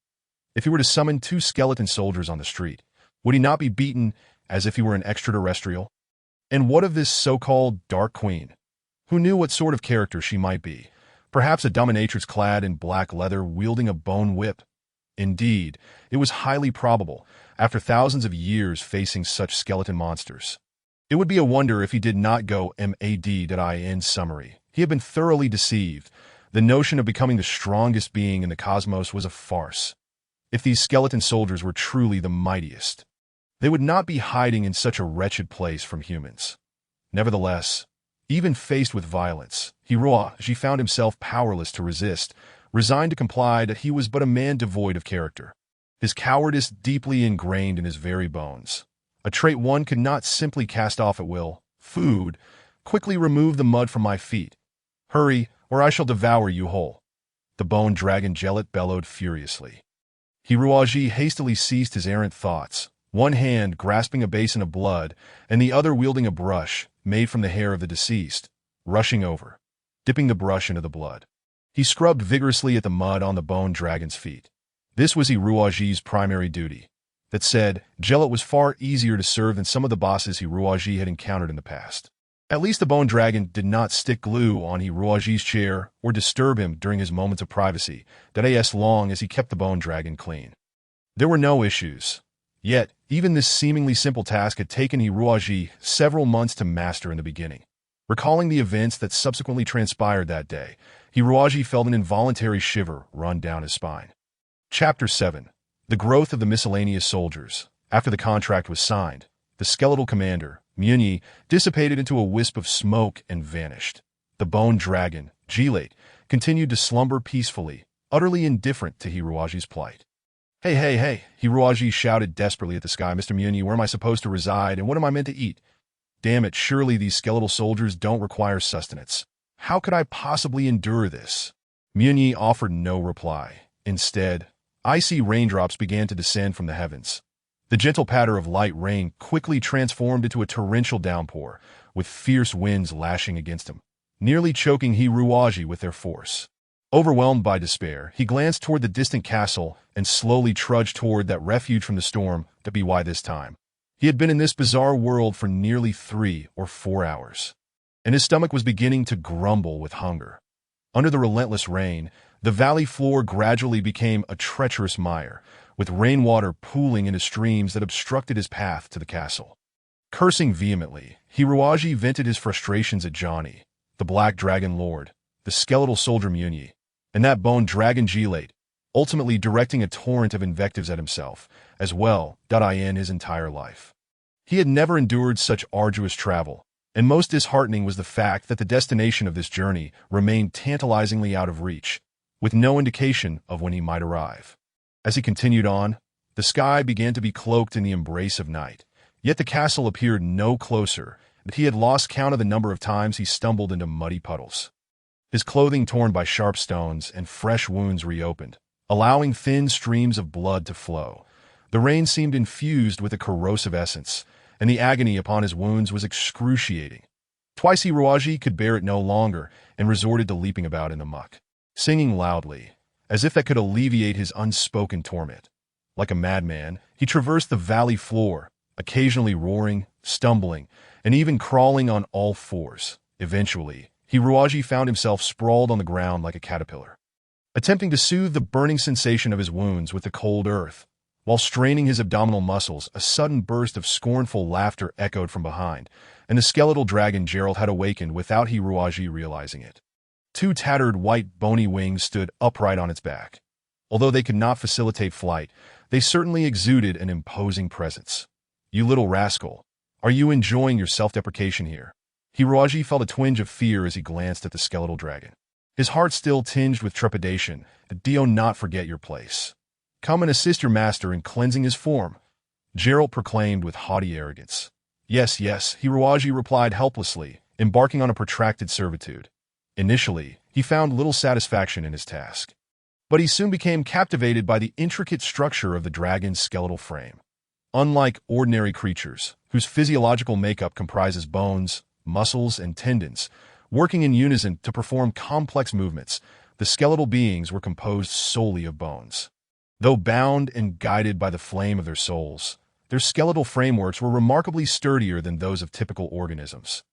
If he were to summon 2 skeleton soldiers on the street, would he not be beaten as if he were an extraterrestrial? And what of this so-called Dark Queen? Who knew what sort of character she might be? Perhaps a dominatrix clad in black leather wielding a bone whip. Indeed, it was highly probable, after thousands of years facing such skeleton monsters. It would be a wonder if he did not go mad. In summary, he had been thoroughly deceived. The notion of becoming the strongest being in the cosmos was a farce. If these skeleton soldiers were truly the mightiest, they would not be hiding in such a wretched place from humans. Nevertheless, even faced with violence, Hiruaji found himself powerless to resist, resigned to comply that he was but a man devoid of character, his cowardice deeply ingrained in his very bones, a trait one could not simply cast off at will. Food, quickly remove the mud from my feet. Hurry, or I shall devour you whole. The bone dragon Jellet bellowed furiously. Hiruaji hastily ceased his errant thoughts, one hand grasping a basin of blood and the other wielding a brush made from the hair of the deceased, rushing over, dipping the brush into the blood. He scrubbed vigorously at the mud on the bone dragon's feet. This was Hiruaji's primary duty. That said, Jellet was far easier to serve than some of the bosses Hiruaji had encountered in the past. At least the bone dragon did not stick glue on Hiruaji's chair or disturb him during his moments of privacy, that as long as he kept the bone dragon clean. There were no issues. Yet, even this seemingly simple task had taken Hiruaji several months to master in the beginning. Recalling the events that subsequently transpired that day, Hiruaji felt an involuntary shiver run down his spine. Chapter 7. The Growth of the Miscellaneous Soldiers. After the contract was signed, the skeletal commander, Muni, dissipated into a wisp of smoke and vanished. The bone dragon, Gilate, continued to slumber peacefully, utterly indifferent to Hiruaji's plight. Hey, Hiruaji shouted desperately at the sky. Mr. Muni, where am I supposed to reside, and what am I meant to eat? Damn it, surely these skeletal soldiers don't require sustenance. How could I possibly endure this? Muni offered no reply. Instead, icy raindrops began to descend from the heavens. The gentle patter of light rain quickly transformed into a torrential downpour, with fierce winds lashing against him, nearly choking Hiruaji with their force. Overwhelmed by despair, he glanced toward the distant castle and slowly trudged toward that refuge from the storm to be why this time. He had been in this bizarre world for nearly 3 or 4 hours, and his stomach was beginning to grumble with hunger. Under the relentless rain, the valley floor gradually became a treacherous mire, with rainwater pooling into streams that obstructed his path to the castle. Cursing vehemently, Hiruaji vented his frustrations at Johnny, the Black Dragon Lord, the skeletal soldier Muni, and that bone dragon Gilate, ultimately directing a torrent of invectives at himself, as well, in his entire life. He had never endured such arduous travel, and most disheartening was the fact that the destination of this journey remained tantalizingly out of reach, with no indication of when he might arrive. As he continued on, the sky began to be cloaked in the embrace of night, yet the castle appeared no closer, and he had lost count of the number of times he stumbled into muddy puddles. His clothing torn by sharp stones and fresh wounds reopened, allowing thin streams of blood to flow. The rain seemed infused with a corrosive essence, and the agony upon his wounds was excruciating. Twice Hiruaji could bear it no longer and resorted to leaping about in the muck, singing loudly, as if that could alleviate his unspoken torment. Like a madman, he traversed the valley floor, occasionally roaring, stumbling, and even crawling on all fours. Eventually, Hiruaji found himself sprawled on the ground like a caterpillar, attempting to soothe the burning sensation of his wounds with the cold earth. While straining his abdominal muscles, a sudden burst of scornful laughter echoed from behind, and the skeletal dragon Gerald had awakened without Hiruaji realizing it. 2 tattered white bony wings stood upright on its back. Although they could not facilitate flight, they certainly exuded an imposing presence. You little rascal, are you enjoying your self-deprecation here? Hiruaji felt a twinge of fear as he glanced at the skeletal dragon. His heart still tinged with trepidation. Do not forget your place. Come and assist your master in cleansing his form, Gerald proclaimed with haughty arrogance. Yes, Hiruaji replied helplessly, embarking on a protracted servitude. Initially, he found little satisfaction in his task, but he soon became captivated by the intricate structure of the dragon's skeletal frame. Unlike ordinary creatures, whose physiological makeup comprises bones, muscles, and tendons, working in unison to perform complex movements, the skeletal beings were composed solely of bones. Though bound and guided by the flame of their souls, their skeletal frameworks were remarkably sturdier than those of typical organisms.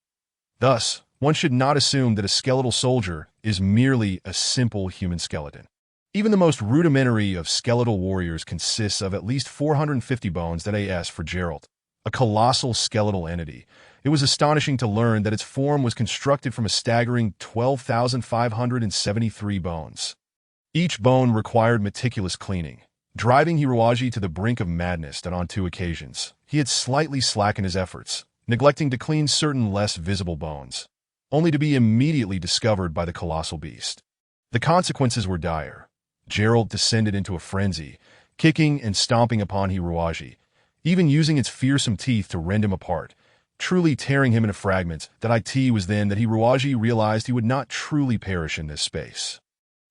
Thus, one should not assume that a skeletal soldier is merely a simple human skeleton. Even the most rudimentary of skeletal warriors consists of at least 450 bones. That for Gerald, a colossal skeletal entity. It was astonishing to learn that its form was constructed from a staggering 12,573 bones. Each bone required meticulous cleaning, driving Hiruaji to the brink of madness. That on 2 occasions, he had slightly slackened his efforts, neglecting to clean certain less visible bones, only to be immediately discovered by the colossal beast. The consequences were dire. Gerald descended into a frenzy, kicking and stomping upon Hiruaji, even using its fearsome teeth to rend him apart, truly tearing him into fragments. It was then that Hiruaji realized he would not truly perish in this space.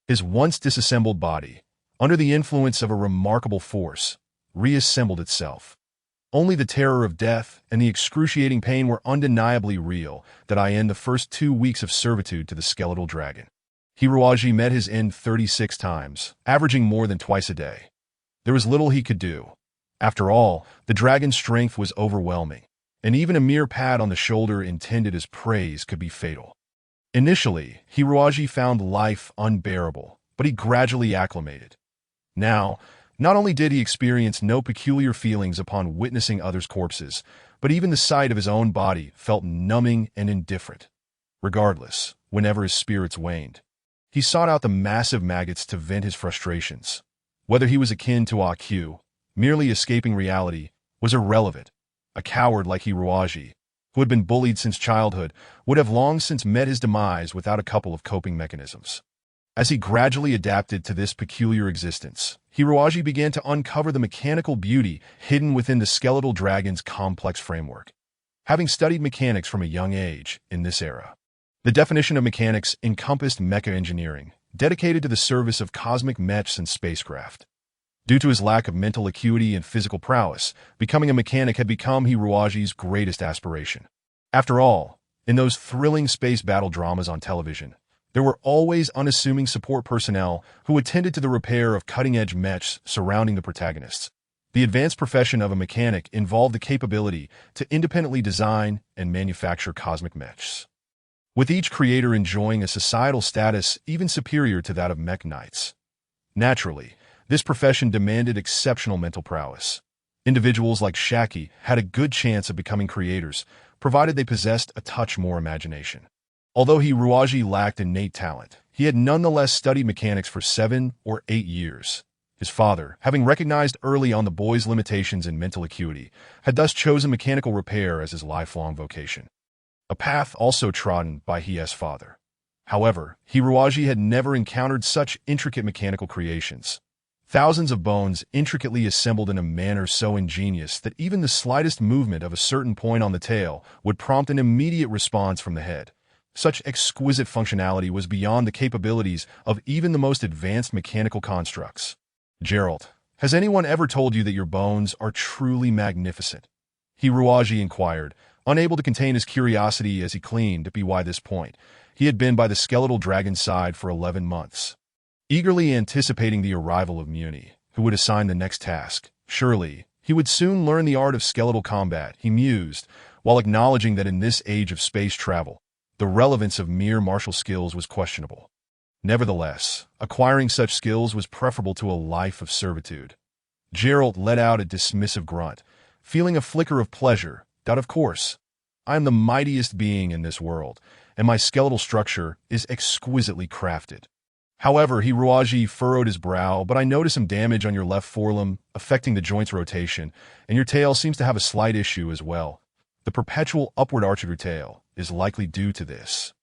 His once disassembled body, under the influence of a remarkable force, reassembled itself. Only the terror of death and the excruciating pain were undeniably real. In the first 2 weeks of servitude to the skeletal dragon, Hiruaji met his end 36 times, averaging more than twice a day. There was little he could do. After all, the dragon's strength was overwhelming, and even a mere pat on the shoulder intended as praise could be fatal. Initially, Hiruaji found life unbearable, but he gradually acclimated. Now Not only did he experience no peculiar feelings upon witnessing others' corpses, but even the sight of his own body felt numbing and indifferent. Regardless, whenever his spirits waned, he sought out the massive maggots to vent his frustrations. Whether he was akin to AQ, merely escaping reality, was irrelevant. A coward like Hiroaji, who had been bullied since childhood, would have long since met his demise without a couple of coping mechanisms. As he gradually adapted to this peculiar existence, Hiroaji began to uncover the mechanical beauty hidden within the skeletal dragon's complex framework. Having studied mechanics from a young age in this era, the definition of mechanics encompassed mecha engineering, dedicated to the service of cosmic mechs and spacecraft. Due to his lack of mental acuity and physical prowess, becoming a mechanic had become Hiroaji's greatest aspiration. After all, in those thrilling space battle dramas on television, there were always unassuming support personnel who attended to the repair of cutting-edge mechs surrounding the protagonists. The advanced profession of a mechanic involved the capability to independently design and manufacture cosmic mechs, with each creator enjoying a societal status even superior to that of mech knights. Naturally, this profession demanded exceptional mental prowess. Individuals like Shaki had a good chance of becoming creators, provided they possessed a touch more imagination. Although Hiroaji lacked innate talent, he had nonetheless studied mechanics for 7 or 8 years. His father, having recognized early on the boy's limitations in mental acuity, had thus chosen mechanical repair as his lifelong vocation, a path also trodden by his father. However, Hiroaji had never encountered such intricate mechanical creations. Thousands of bones intricately assembled in a manner so ingenious that even the slightest movement of a certain point on the tail would prompt an immediate response from the head. Such exquisite functionality was beyond the capabilities of even the most advanced mechanical constructs. Gerald, has anyone ever told you that your bones are truly magnificent? Hiroaji inquired, unable to contain his curiosity as he cleaned to by this point. He had been by the skeletal dragon's side for 11 months. Eagerly anticipating the arrival of Muni, who would assign the next task. Surely, he would soon learn the art of skeletal combat, he mused, while acknowledging that in this age of space travel, the relevance of mere martial skills was questionable. Nevertheless, acquiring such skills was preferable to a life of servitude. Gerald let out a dismissive grunt, feeling a flicker of pleasure, that of course, I am the mightiest being in this world, and my skeletal structure is exquisitely crafted. However, Hiroaji furrowed his brow, but I notice some damage on your left forelimb, affecting the joint's rotation, and your tail seems to have a slight issue as well. The perpetual upward arch of your tail is likely due to this,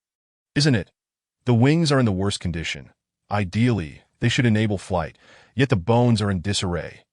isn't it? The wings are in the worst condition. Ideally, they should enable flight, yet the bones are in disarray.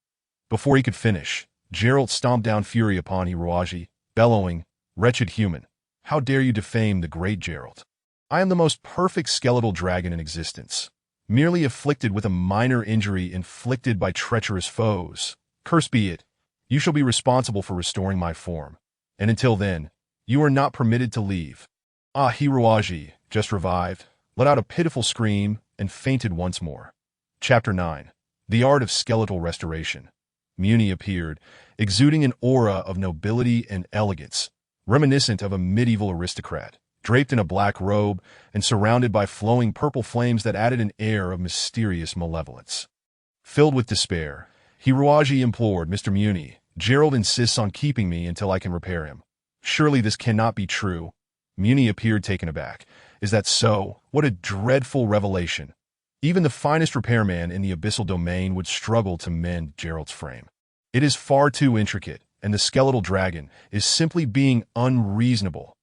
Before he could finish, Gerald stomped down fury upon Hiroaji, bellowing, "Wretched human, how dare you defame the great Gerald? I am the most perfect skeletal dragon in existence, merely afflicted with a minor injury inflicted by treacherous foes. Cursed be it, you shall be responsible for restoring my form, and until then, you are not permitted to leave." Hiroaji, just revived, let out a pitiful scream and fainted once more. Chapter 9. The Art of Skeletal Restoration. Muni appeared, exuding an aura of nobility and elegance, reminiscent of a medieval aristocrat, draped in a black robe and surrounded by flowing purple flames that added an air of mysterious malevolence. Filled with despair, Hiroaji implored, "Mr. Muni, Gerald insists on keeping me until I can repair him. Surely this cannot be true." Muni appeared taken aback. "Is that so? What a dreadful revelation. Even the finest repairman in the abyssal domain would struggle to mend Gerald's frame. It is far too intricate, and the skeletal dragon is simply being unreasonable."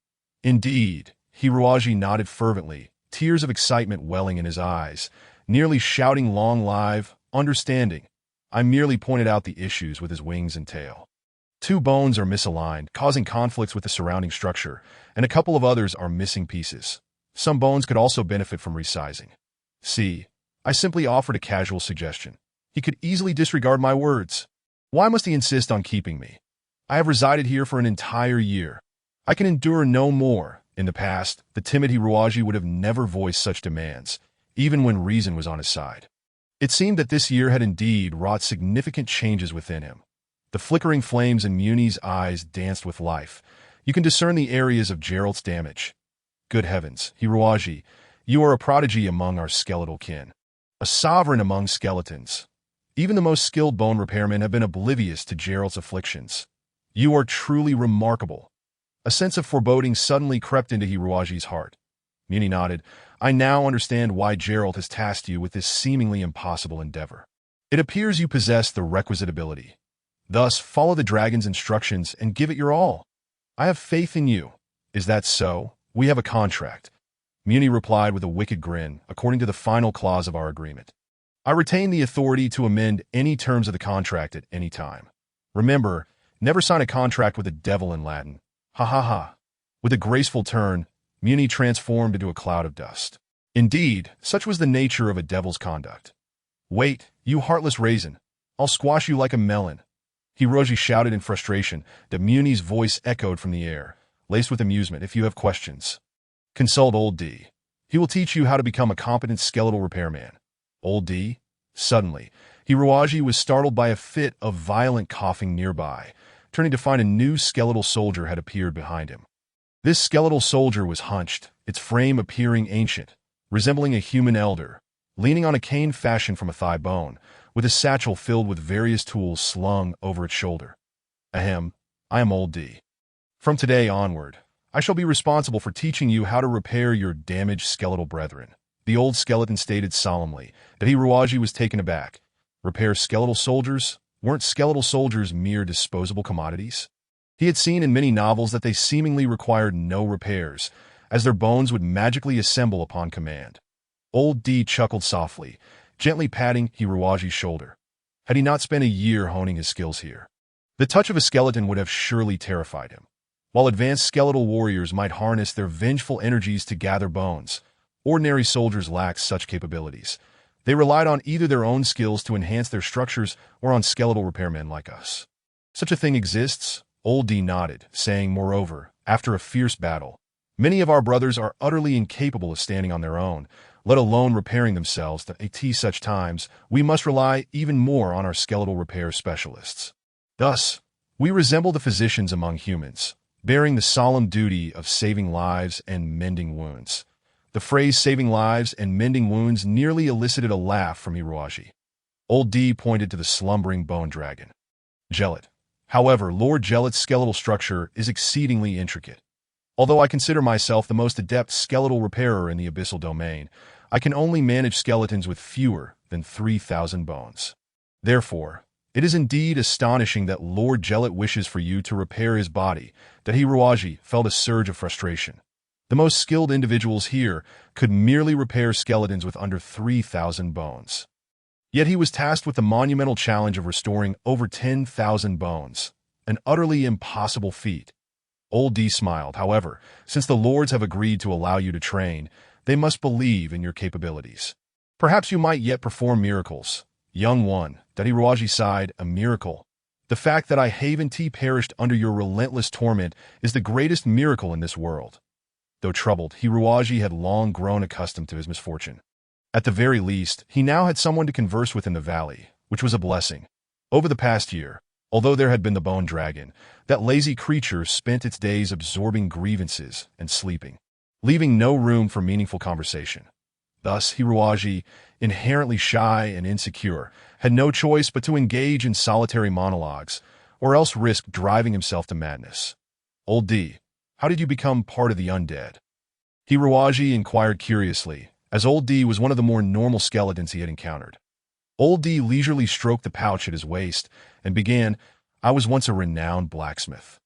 "Indeed," Hiroaji nodded fervently, tears of excitement welling in his eyes, nearly shouting long live, understanding. "I merely pointed out the issues with his wings and tail. 2 bones are misaligned, causing conflicts with the surrounding structure, and a couple of others are missing pieces. Some bones could also benefit from resizing. See, I simply offered a casual suggestion. He could easily disregard my words. Why must he insist on keeping me? I have resided here for an entire year. I can endure no more." In the past, the timid Hiroaji would have never voiced such demands, even when reason was on his side. It seemed that this year had indeed wrought significant changes within him. The flickering flames in Muni's eyes danced with life. You can discern the areas of Gerald's damage. "Good heavens, Hiroaji, you are a prodigy among our skeletal kin. A sovereign among skeletons. Even the most skilled bone repairmen have been oblivious to Gerald's afflictions. You are truly remarkable. A sense of foreboding suddenly crept into Hiruaji's heart. Muni nodded. I now understand why Gerald has tasked you with this seemingly impossible endeavor. It appears you possess the requisite ability. Thus, follow the dragon's instructions and give it your all. I have faith in you. Is that so? We have a contract. Muni replied with a wicked grin, according to the final clause of our agreement. I retain the authority to amend any terms of the contract at any time. Remember, never sign a contract with a devil in Latin. Ha ha ha. With a graceful turn, Muni transformed into a cloud of dust. Indeed, such was the nature of a devil's conduct. Wait, you heartless raisin. I'll squash you like a melon. Hiroji shouted in frustration that Muni's voice echoed from the air, laced with amusement. If you have questions, consult Old D. He will teach you how to become a competent skeletal repairman. Old D? Suddenly, Hiroji was startled by a fit of violent coughing nearby, turning to find a new skeletal soldier had appeared behind him. This skeletal soldier was hunched, its frame appearing ancient, resembling a human elder, leaning on a cane fashioned from a thigh bone, with a satchel filled with various tools slung over its shoulder. Ahem, I am Old D. From today onward, I shall be responsible for teaching you how to repair your damaged skeletal brethren. The old skeleton stated solemnly that Hiruaji was taken aback. Repair skeletal soldiers? Weren't skeletal soldiers mere disposable commodities? He had seen in many novels that they seemingly required no repairs, as their bones would magically assemble upon command. Old D chuckled softly, gently patting Hiruaji's shoulder. Had he not spent a year honing his skills here? The touch of a skeleton would have surely terrified him. While advanced skeletal warriors might harness their vengeful energies to gather bones, ordinary soldiers lacked such capabilities. They relied on either their own skills to enhance their structures or on skeletal repairmen like us. Such a thing exists? Old D nodded, saying, moreover, after a fierce battle, many of our brothers are utterly incapable of standing on their own, let alone repairing themselves. At such times, we must rely even more on our skeletal repair specialists. Thus, we resemble the physicians among humans, bearing the solemn duty of saving lives and mending wounds. The phrase saving lives and mending wounds nearly elicited a laugh from Hiruaji. Old D pointed to the slumbering bone dragon. Gelot. However, Lord Gelot's skeletal structure is exceedingly intricate. Although I consider myself the most adept skeletal repairer in the abyssal domain, I can only manage skeletons with fewer than 3,000 bones. Therefore, it is indeed astonishing that Lord Gelot wishes for you to repair his body, that Hiruaji felt a surge of frustration. The most skilled individuals here could merely repair skeletons with under 3,000 bones. Yet he was tasked with the monumental challenge of restoring over 10,000 bones, an utterly impossible feat. Old D smiled. However, since the lords have agreed to allow you to train, they must believe in your capabilities. Perhaps you might yet perform miracles. Young one, Hiruaji sighed, a miracle. The fact that I Haven T perished under your relentless torment is the greatest miracle in this world. Though troubled, Hiruaji had long grown accustomed to his misfortune. At the very least, he now had someone to converse with in the valley, which was a blessing. Over the past year, although there had been the bone dragon, that lazy creature spent its days absorbing grievances and sleeping, leaving no room for meaningful conversation. Thus, Hiruaji, inherently shy and insecure, had no choice but to engage in solitary monologues, or else risk driving himself to madness. Old D, how did you become part of the undead? Hiruaji inquired curiously, as Old D was one of the more normal skeletons he had encountered. Old D leisurely stroked the pouch at his waist and began, I was once a renowned blacksmith.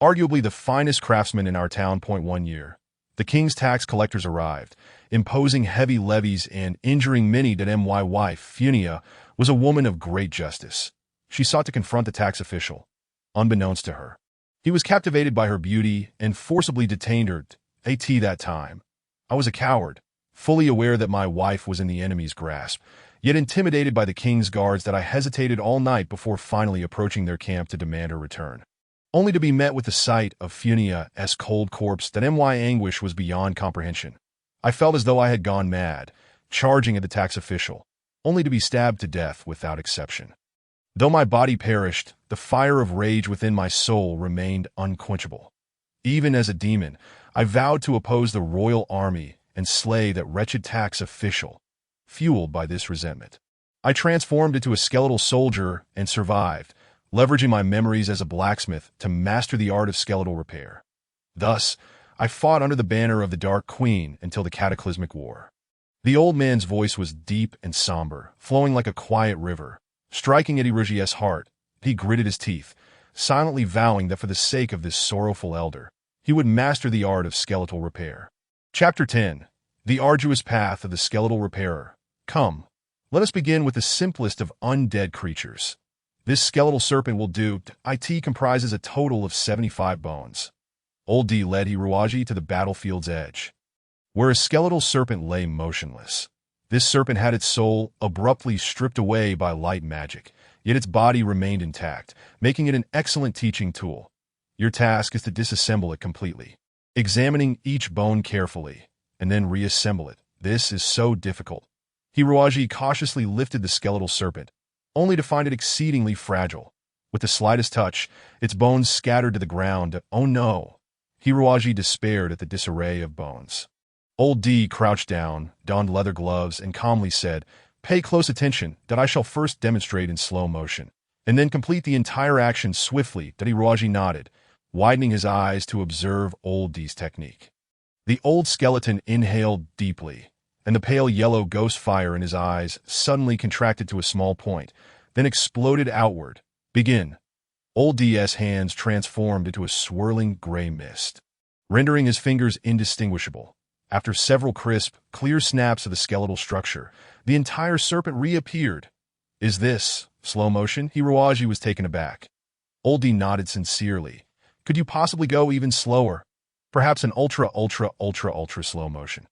Arguably the finest craftsman in our town. 1 year. The king's tax collectors arrived, imposing heavy levies and injuring many. My wife, Funia, was a woman of great justice. She sought to confront the tax official. Unbeknownst to her, he was captivated by her beauty and forcibly detained her. At that time, I was a coward, fully aware that my wife was in the enemy's grasp, yet intimidated by the king's guards that I hesitated all night before finally approaching their camp to demand her return, only to be met with the sight of Funia's cold corpse. My anguish was beyond comprehension. I felt as though I had gone mad, charging at the tax official, only to be stabbed to death without exception. Though my body perished, the fire of rage within my soul remained unquenchable. Even as a demon, I vowed to oppose the royal army and slay that wretched tax official, fueled by this resentment. I transformed into a skeletal soldier and survived, leveraging my memories as a blacksmith to master the art of skeletal repair. Thus, I fought under the banner of the Dark Queen until the Cataclysmic War. The old man's voice was deep and somber, flowing like a quiet river. Striking at Hiroji's heart, he gritted his teeth, silently vowing that for the sake of this sorrowful elder, he would master the art of skeletal repair. Chapter 10. The Arduous Path of the Skeletal Repairer. Come, let us begin with the simplest of undead creatures. This skeletal serpent will do. It comprises a total of 75 bones. Old D led Hiroji to the battlefield's edge, where a skeletal serpent lay motionless. This serpent had its soul abruptly stripped away by light magic, yet its body remained intact, making it an excellent teaching tool. Your task is to disassemble it completely, examining each bone carefully, and then reassemble it. This is so difficult. Hiroji cautiously lifted the skeletal serpent, only to find it exceedingly fragile. With the slightest touch, its bones scattered to the ground. Oh no! Hiroji despaired at the disarray of bones. Old D crouched down, donned leather gloves, and calmly said, "Pay close attention, that I shall first demonstrate in slow motion, and then complete the entire action swiftly." Hiroji nodded, widening his eyes to observe Old D's technique. The old skeleton inhaled deeply, and the pale yellow ghost fire in his eyes suddenly contracted to a small point, then exploded outward. "Begin." Old D's hands transformed into a swirling gray mist, rendering his fingers indistinguishable. After several crisp, clear snaps of the skeletal structure, the entire serpent reappeared. "Is this slow motion?" Hiroji was taken aback. Old D nodded sincerely. "Could you possibly go even slower? Perhaps an ultra slow motion?"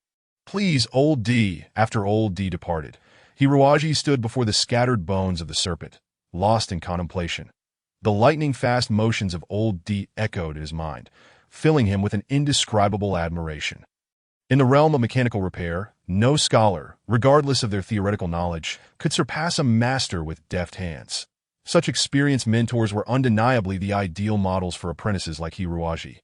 "Please, Old D." After Old D departed, Hiroji stood before the scattered bones of the serpent, lost in contemplation. The lightning-fast motions of Old D echoed in his mind, filling him with an indescribable admiration. In the realm of mechanical repair, no scholar, regardless of their theoretical knowledge, could surpass a master with deft hands. Such experienced mentors were undeniably the ideal models for apprentices like Hiroji.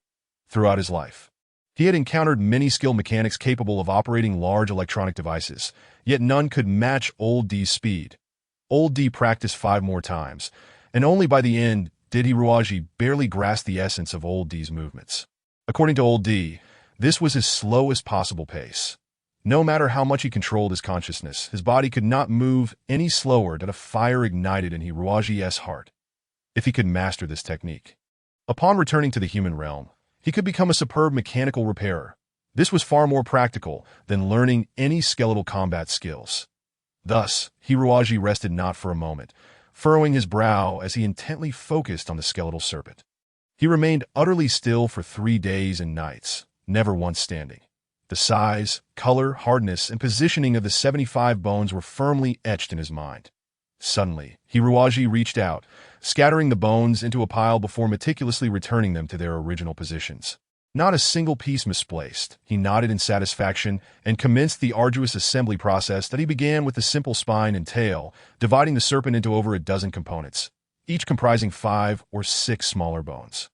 Throughout his life, he had encountered many skilled mechanics capable of operating large electronic devices, yet none could match Old D's speed. Old D practiced 5 more times, and only by the end did Hiroji barely grasp the essence of Old D's movements. According to Old D, this was his slowest possible pace. No matter how much he controlled his consciousness, his body could not move any slower than a fire ignited in Hiroji's heart. If he could master this technique, upon returning to the human realm, he could become a superb mechanical repairer. This was far more practical than learning any skeletal combat skills. Thus, Hiroji rested not for a moment, furrowing his brow as he intently focused on the skeletal serpent. He remained utterly still for 3 days and nights, never once standing. The size, color, hardness, and positioning of the 75 bones were firmly etched in his mind. Suddenly, Hiroji reached out, scattering the bones into a pile before meticulously returning them to their original positions. Not a single piece misplaced. He nodded in satisfaction and commenced the arduous assembly process that he began with the simple spine and tail, dividing the serpent into over a dozen components, each comprising 5 or 6 smaller bones.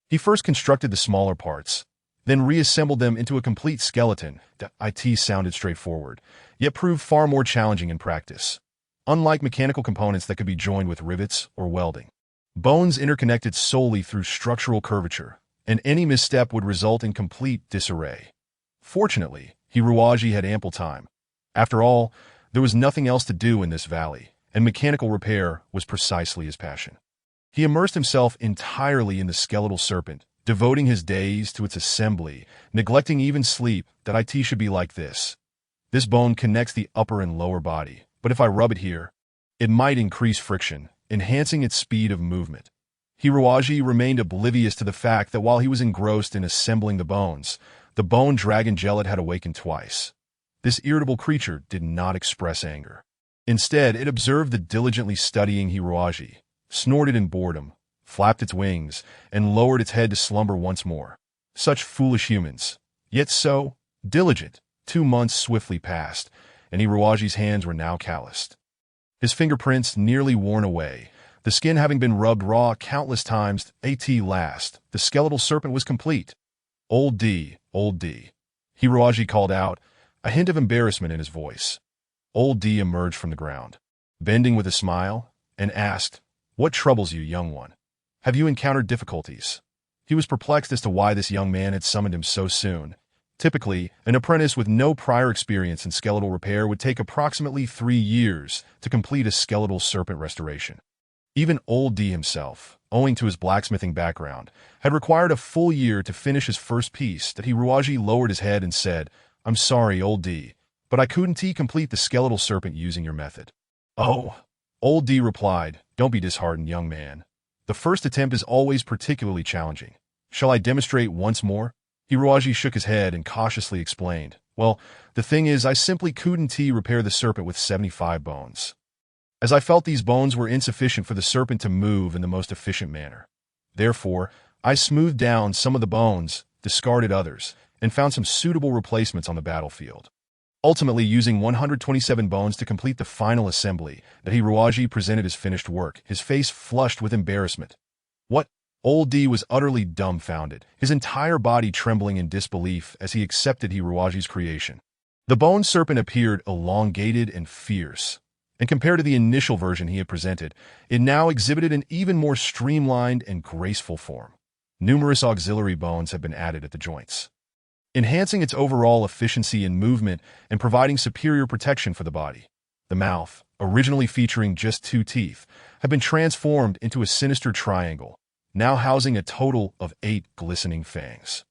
He first constructed the smaller parts, then reassembled them into a complete skeleton. It sounded straightforward, yet proved far more challenging in practice. Unlike mechanical components that could be joined with rivets or welding, bones interconnected solely through structural curvature, and any misstep would result in complete disarray. Fortunately, Hiroji had ample time. After all, there was nothing else to do in this valley, and mechanical repair was precisely his passion. He immersed himself entirely in the skeletal serpent, devoting his days to its assembly, neglecting even sleep. That it should be like this. This bone connects the upper and lower body, but if I rub it here, it might increase friction, enhancing its speed of movement. Hiroji remained oblivious to the fact that while he was engrossed in assembling the bones, the bone dragon jellet had awakened twice. This irritable creature did not express anger. Instead, it observed the diligently studying Hiroji, snorted in boredom, flapped its wings, and lowered its head to slumber once more. Such foolish humans, yet so diligent. 2 months swiftly passed, and Hiroji's hands were now calloused, his fingerprints nearly worn away, the skin having been rubbed raw countless times. At last, the skeletal serpent was complete. Old D, Hiroji called out, a hint of embarrassment in his voice. Old D emerged from the ground, bending with a smile, and asked, "What troubles you, young one? Have you encountered difficulties?" He was perplexed as to why this young man had summoned him so soon. Typically, an apprentice with no prior experience in skeletal repair would take approximately 3 years to complete a skeletal serpent restoration. Even Old D himself, owing to his blacksmithing background, had required a full year to finish his first piece. That Hiruaji lowered his head and said, "I'm sorry, Old D, but I couldn't complete the skeletal serpent using your method." "Oh," Old D replied, "don't be disheartened, young man. The first attempt is always particularly challenging. Shall I demonstrate once more?" Hiruaji shook his head and cautiously explained, "Well, the thing is, I simply couldn't repair the serpent with 75 bones, as I felt these bones were insufficient for the serpent to move in the most efficient manner. Therefore, I smoothed down some of the bones, discarded others, and found some suitable replacements on the battlefield. Ultimately, using 127 bones to complete the final assembly, that Hiruaji presented his finished work, his face flushed with embarrassment. "What?" Old D was utterly dumbfounded, his entire body trembling in disbelief as he accepted Hiruaji's creation. The bone serpent appeared elongated and fierce, and compared to the initial version he had presented, it now exhibited an even more streamlined and graceful form. Numerous auxiliary bones had been added at the joints, enhancing its overall efficiency in movement and providing superior protection for the body. The mouth, originally featuring just 2 teeth, had been transformed into a sinister triangle, now housing a total of 8 glistening fangs.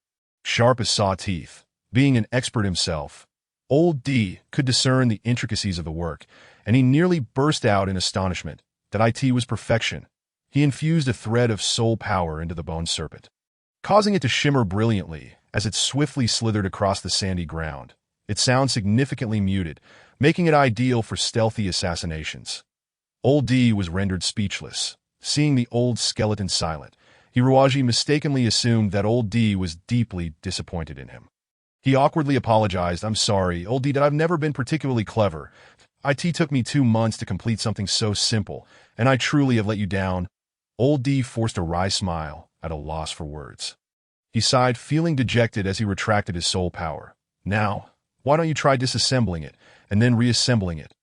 Sharp as saw teeth, being an expert himself, Old D could discern the intricacies of the work, and he nearly burst out in astonishment that it was perfection. He infused a thread of soul power into the bone serpent, causing it to shimmer brilliantly as it swiftly slithered across the sandy ground. Its sound significantly muted, making it ideal for stealthy assassinations. Old D was rendered speechless. Seeing the old skeleton silent, Hiruaji mistakenly assumed that Old D was deeply disappointed in him. He awkwardly apologized, "I'm sorry, Old D, that I've never been particularly clever. It took me 2 months to complete something so simple, and I truly have let you down." Old D forced a wry smile, at a loss for words. He sighed, feeling dejected as he retracted his soul power. "Now, why don't you try disassembling it, and then reassembling it?"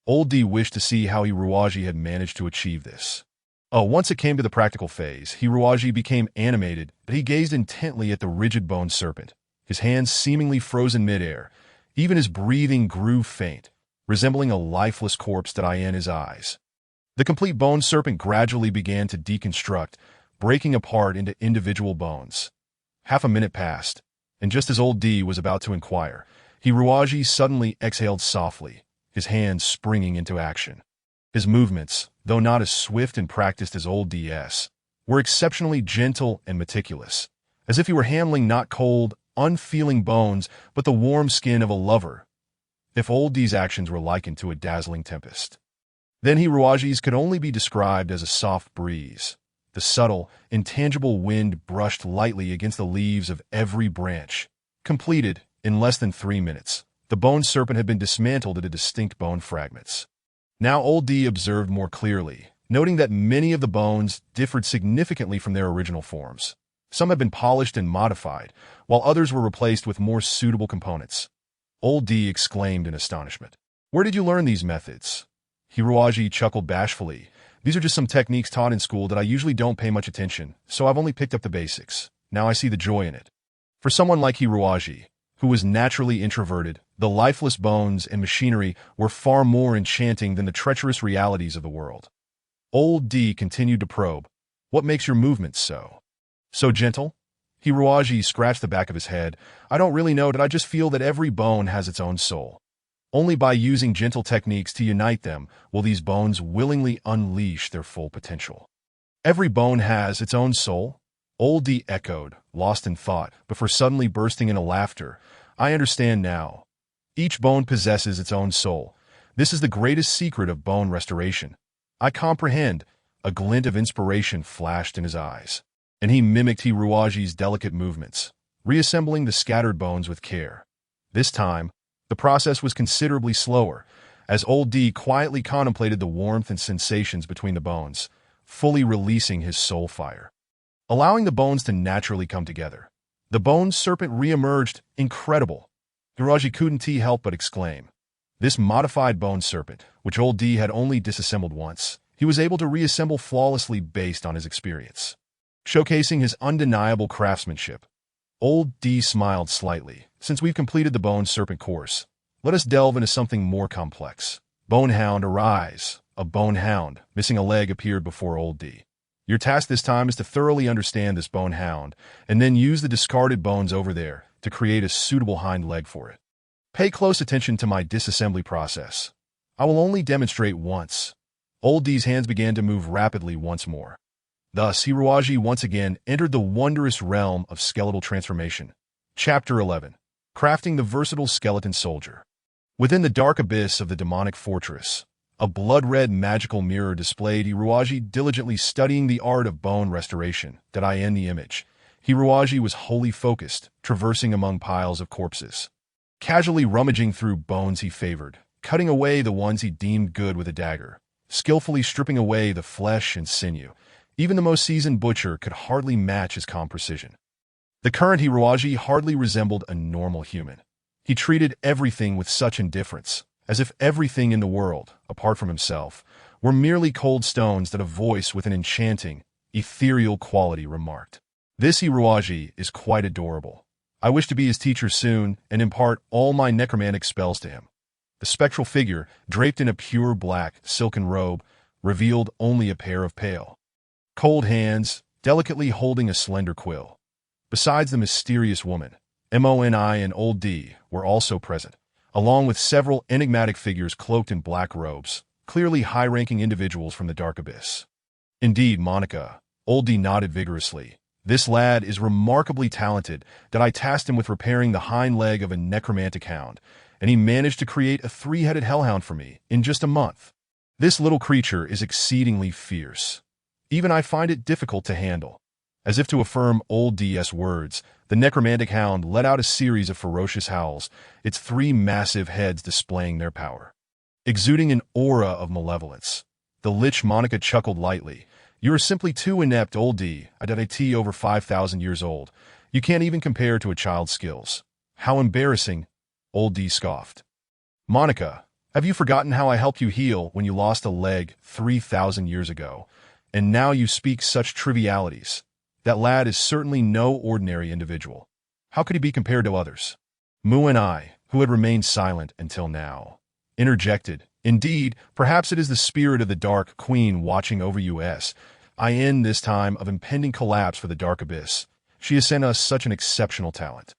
Old D wished to see how Hiruaji had managed to achieve this. Once it came to the practical phase, Hiruaji became animated, but he gazed intently at the rigid bone serpent, his hands seemingly frozen midair. Even his breathing grew faint, resembling a lifeless corpse in his eyes. The complete bone serpent gradually began to deconstruct, breaking apart into individual bones. Half a minute passed, and just as Old D was about to inquire, Hiruaji suddenly exhaled softly, his hands springing into action. His movements, though not as swift and practiced as Old D's, were exceptionally gentle and meticulous, as if he were handling not cold, unfeeling bones, but the warm skin of a lover. If Old D's actions were likened to a dazzling tempest, then Hiruaji's could only be described as a soft breeze. The subtle, intangible wind brushed lightly against the leaves of every branch. Completed in less than 3 minutes, the bone serpent had been dismantled into distinct bone fragments. Now Old D observed more clearly, noting that many of the bones differed significantly from their original forms. Some had been polished and modified, while others were replaced with more suitable components. Old D exclaimed in astonishment, "Where did you learn these methods?" Hiruaji chuckled bashfully. "These are just some techniques taught in school that I usually don't pay much attention, so I've only picked up the basics. Now I see the joy in it." For someone like Hiruaji, who was naturally introverted, the lifeless bones and machinery were far more enchanting than the treacherous realities of the world. Old D continued to probe, "What makes your movements so gentle?" Hiruaji scratched the back of his head. "I don't really know, I just feel that every bone has its own soul. Only by using gentle techniques to unite them will these bones willingly unleash their full potential." "Every bone has its own soul?" Old D echoed, lost in thought, before suddenly bursting into laughter. "I understand now. Each bone possesses its own soul. This is the greatest secret of bone restoration. I comprehend." A glint of inspiration flashed in his eyes, and he mimicked Hiruaji's delicate movements, reassembling the scattered bones with care. This time, the process was considerably slower, as Old D quietly contemplated the warmth and sensations between the bones, fully releasing his soul fire. Allowing the bones to naturally come together, the bone serpent re-emerged, incredible. Hiruaji couldn't help but exclaim. This modified bone serpent, which Old D had only disassembled once, he was able to reassemble flawlessly based on his experience. Showcasing his undeniable craftsmanship, Old D smiled slightly. Since we've completed the bone serpent course, let us delve into something more complex. Bonehound, arise. A bonehound, missing a leg, appeared before Old D. Your task this time is to thoroughly understand this bonehound, and then use the discarded bones over there to create a suitable hind leg for it. Pay close attention to my disassembly process. I will only demonstrate once. Old D's hands began to move rapidly once more. Thus, Hiruaji once again entered the wondrous realm of skeletal transformation. Chapter 11. Crafting the Versatile Skeleton Soldier. Within the dark abyss of the demonic fortress, a blood-red magical mirror displayed Hiruaji diligently studying the art of bone restoration. That I end the image. Hiruaji was wholly focused, traversing among piles of corpses. Casually rummaging through bones he favored, cutting away the ones he deemed good with a dagger, skillfully stripping away the flesh and sinew. Even the most seasoned butcher could hardly match his calm precision. The current Hiruaji hardly resembled a normal human. He treated everything with such indifference, as if everything in the world, apart from himself, were merely cold stones that a voice with an enchanting, ethereal quality remarked. This Hiruaji is quite adorable. I wish to be his teacher soon and impart all my necromantic spells to him. The spectral figure, draped in a pure black, silken robe, revealed only a pair of pale, cold hands, delicately holding a slender quill. Besides the mysterious woman, Moni and Old D were also present, along with several enigmatic figures cloaked in black robes, clearly high-ranking individuals from the dark abyss. Indeed, Monica, Old D nodded vigorously. This lad is remarkably talented that I tasked him with repairing the hind leg of a necromantic hound, and he managed to create a three-headed hellhound for me in just a month. This little creature is exceedingly fierce. Even I find it difficult to handle. As if to affirm Old D's words, the necromantic hound let out a series of ferocious howls, its three massive heads displaying their power. Exuding an aura of malevolence, the lich Monica chuckled lightly. You are simply too inept, Old D. I over 5,000 years old. You can't even compare to a child's skills. How embarrassing, Old D scoffed. Monica, have you forgotten how I helped you heal when you lost a leg 3,000 years ago? And now you speak such trivialities. That lad is certainly no ordinary individual. How could he be compared to others? Mu and I, who had remained silent until now, interjected. Indeed, perhaps it is the spirit of the Dark Queen watching over us. In this time of impending collapse for the Dark Abyss. She has sent us such an exceptional talent.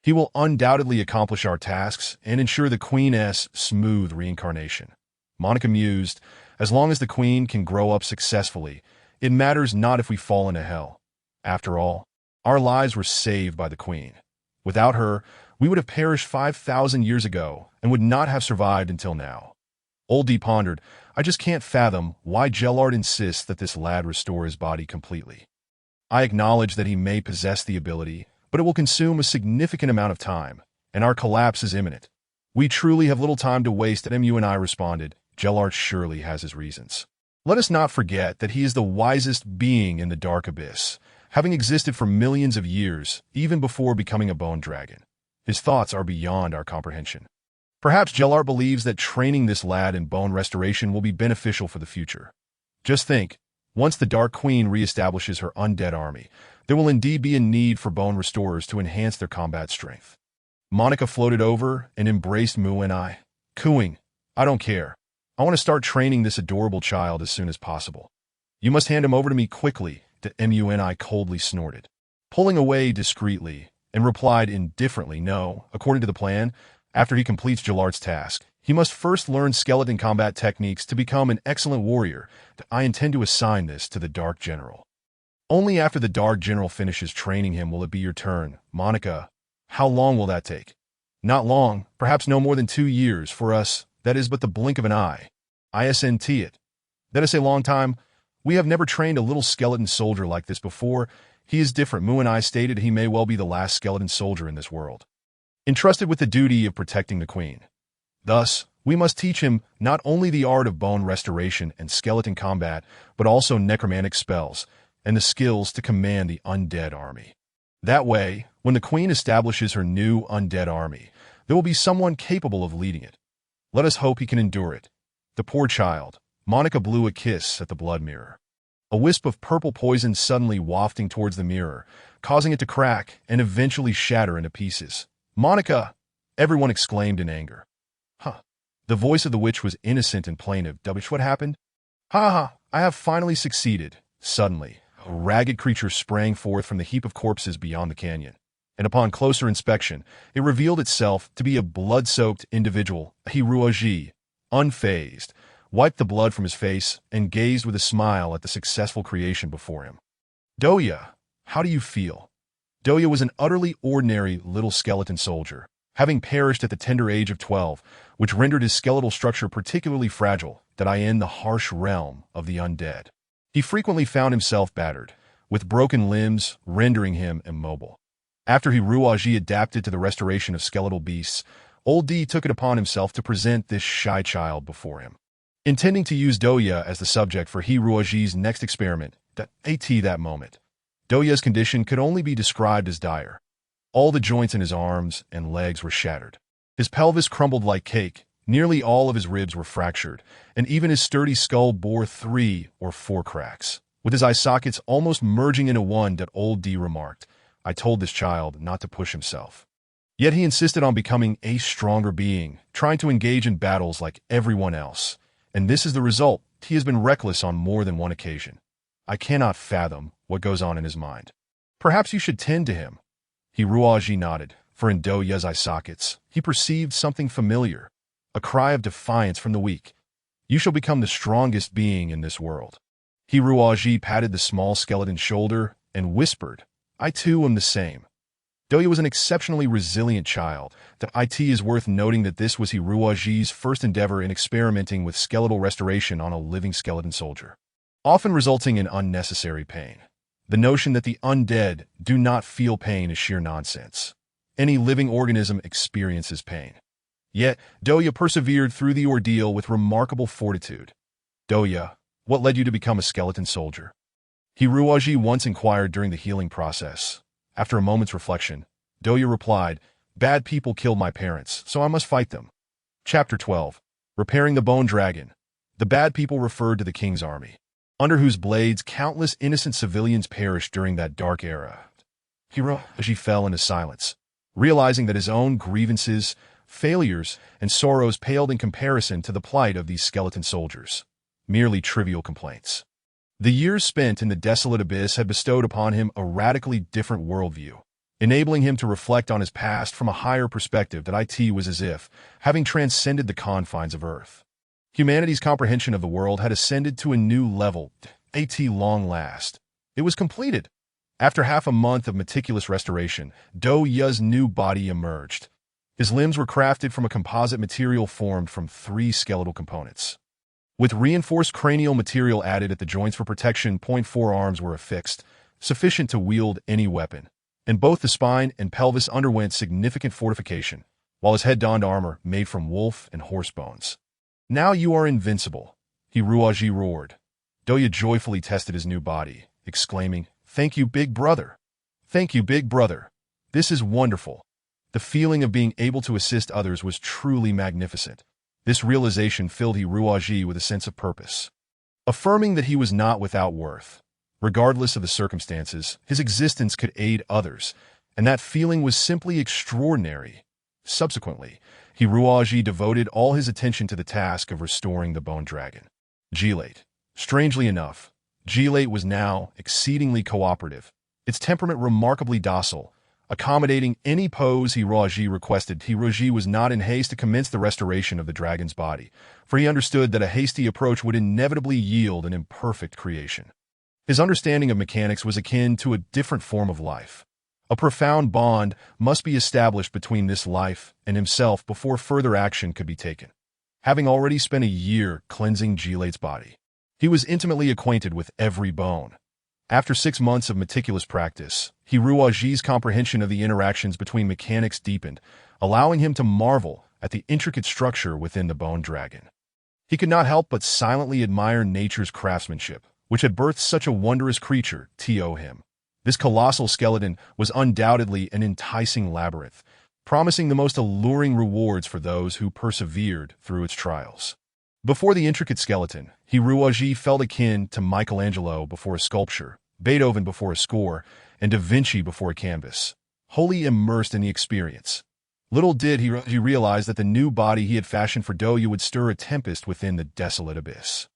He will undoubtedly accomplish our tasks and ensure the Queen's smooth reincarnation. Monica mused. As long as the Queen can grow up successfully, it matters not if we fall into hell. After all, our lives were saved by the Queen. Without her, we would have perished 5,000 years ago and would not have survived until now. Old D pondered. I just can't fathom why Jellard insists that this lad restore his body completely. I acknowledge that he may possess the ability, but it will consume a significant amount of time, and our collapse is imminent. We truly have little time to waste. Mu and I responded. Jellard surely has his reasons. Let us not forget that he is the wisest being in the Dark Abyss, having existed for millions of years, even before becoming a bone dragon. His thoughts are beyond our comprehension. Perhaps Jellard believes that training this lad in bone restoration will be beneficial for the future. Just think, once the Dark Queen reestablishes her undead army, there will indeed be a need for bone restorers to enhance their combat strength. Monica floated over and embraced Mu and I, cooing, I don't care. I want to start training this adorable child as soon as possible. You must hand him over to me quickly, Mu and I coldly snorted, pulling away discreetly, and replied indifferently, no, according to the plan, after he completes Jellard's task, he must first learn skeleton combat techniques to become an excellent warrior. I intend to assign this to the Dark General. Only after the Dark General finishes training him will it be your turn. Monica, how long will that take? Not long, perhaps no more than 2 years. For us, that is but the blink of an eye. ISNT it. That is a long time. We have never trained a little skeleton soldier like this before. He is different. Mu and I stated he may well be the last skeleton soldier in this world, entrusted with the duty of protecting the Queen. Thus, we must teach him not only the art of bone restoration and skeleton combat, but also necromantic spells and the skills to command the undead army. That way, when the Queen establishes her new undead army, there will be someone capable of leading it. Let us hope he can endure it. The poor child. Monica blew a kiss at the blood mirror. A wisp of purple poison suddenly wafting towards the mirror, causing it to crack and eventually shatter into pieces. Monica! Everyone exclaimed in anger. Huh. The voice of the witch was innocent and plaintive. What happened? Ha ha! I have finally succeeded. Suddenly, a ragged creature sprang forth from the heap of corpses beyond the canyon, and upon closer inspection, it revealed itself to be a blood-soaked individual, Hiruoji, unfazed, wiped the blood from his face, and gazed with a smile at the successful creation before him. Doya, how do you feel? Doya was an utterly ordinary little skeleton soldier, having perished at the tender age of 12, which rendered his skeletal structure particularly fragile, that in the harsh realm of the undead. He frequently found himself battered, with broken limbs rendering him immobile. After Hiruoji adapted to the restoration of skeletal beasts, Old D took it upon himself to present this shy child before him. Intending to use Doya as the subject for Hiruoji's next experiment, that moment, Doya's condition could only be described as dire. All the joints in his arms and legs were shattered. His pelvis crumbled like cake, nearly all of his ribs were fractured, and even his sturdy skull bore 3 or 4 cracks. With his eye sockets almost merging into one, Old D remarked, I told this child not to push himself. Yet he insisted on becoming a stronger being, trying to engage in battles like everyone else. And this is the result. He has been reckless on more than one occasion. I cannot fathom what goes on in his mind. Perhaps you should tend to him. Hiruoji nodded, for in Doya's eye sockets, he perceived something familiar, a cry of defiance from the weak. You shall become the strongest being in this world. Hiruoji patted the small skeleton's shoulder and whispered, I too am the same. Doya was an exceptionally resilient child. It is worth noting that this was Hiruoji's first endeavor in experimenting with skeletal restoration on a living skeleton soldier, often resulting in unnecessary pain. The notion that the undead do not feel pain is sheer nonsense. Any living organism experiences pain. Yet, Doya persevered through the ordeal with remarkable fortitude. Doya, what led you to become a skeleton soldier? Hiruoji once inquired during the healing process. After a moment's reflection, Doya replied, Bad people killed my parents, so I must fight them. Chapter 12. Repairing the Bone Dragon. The bad people referred to the king's army, under whose blades countless innocent civilians perished during that dark era. Hiruoji fell into silence, realizing that his own grievances, failures, and sorrows paled in comparison to the plight of these skeleton soldiers. Merely trivial complaints. The years spent in the desolate abyss had bestowed upon him a radically different worldview, enabling him to reflect on his past from a higher perspective. That was as if, having transcended the confines of Earth, humanity's comprehension of the world had ascended to a new level. Long last. It was completed. After half a month of meticulous restoration, Doya's new body emerged. His limbs were crafted from a composite material formed from 3 skeletal components, with reinforced cranial material added at the joints for protection. 4 arms were affixed, sufficient to wield any weapon, and both the spine and pelvis underwent significant fortification, while his head donned armor made from wolf and horse bones. Now you are invincible, Hiruoji roared. Doya joyfully tested his new body, exclaiming, Thank you, big brother. Thank you, big brother. This is wonderful. The feeling of being able to assist others was truly magnificent. This realization filled Hiruoji with a sense of purpose, affirming that he was not without worth. Regardless of the circumstances, his existence could aid others, and that feeling was simply extraordinary. Subsequently, Hiruoji devoted all his attention to the task of restoring the bone dragon. Gilate. Strangely enough, Gilate was now exceedingly cooperative, its temperament remarkably docile, accommodating any pose Hiruoji requested. Hiruoji was not in haste to commence the restoration of the dragon's body, for he understood that a hasty approach would inevitably yield an imperfect creation. His understanding of mechanics was akin to a different form of life. A profound bond must be established between this life and himself before further action could be taken. Having already spent a year cleansing Gilate's body, he was intimately acquainted with every bone. After 6 months of meticulous practice, Hiruoji's comprehension of the interactions between mechanics deepened, allowing him to marvel at the intricate structure within the bone dragon. He could not help but silently admire nature's craftsmanship, which had birthed such a wondrous creature to him. This colossal skeleton was undoubtedly an enticing labyrinth, promising the most alluring rewards for those who persevered through its trials. Before the intricate skeleton, Hiruoji felt akin to Michelangelo before a sculpture, Beethoven before a score, and Da Vinci before a canvas, wholly immersed in the experience. Little did Hiruoji realize that the new body he had fashioned for Doya would stir a tempest within the desolate abyss.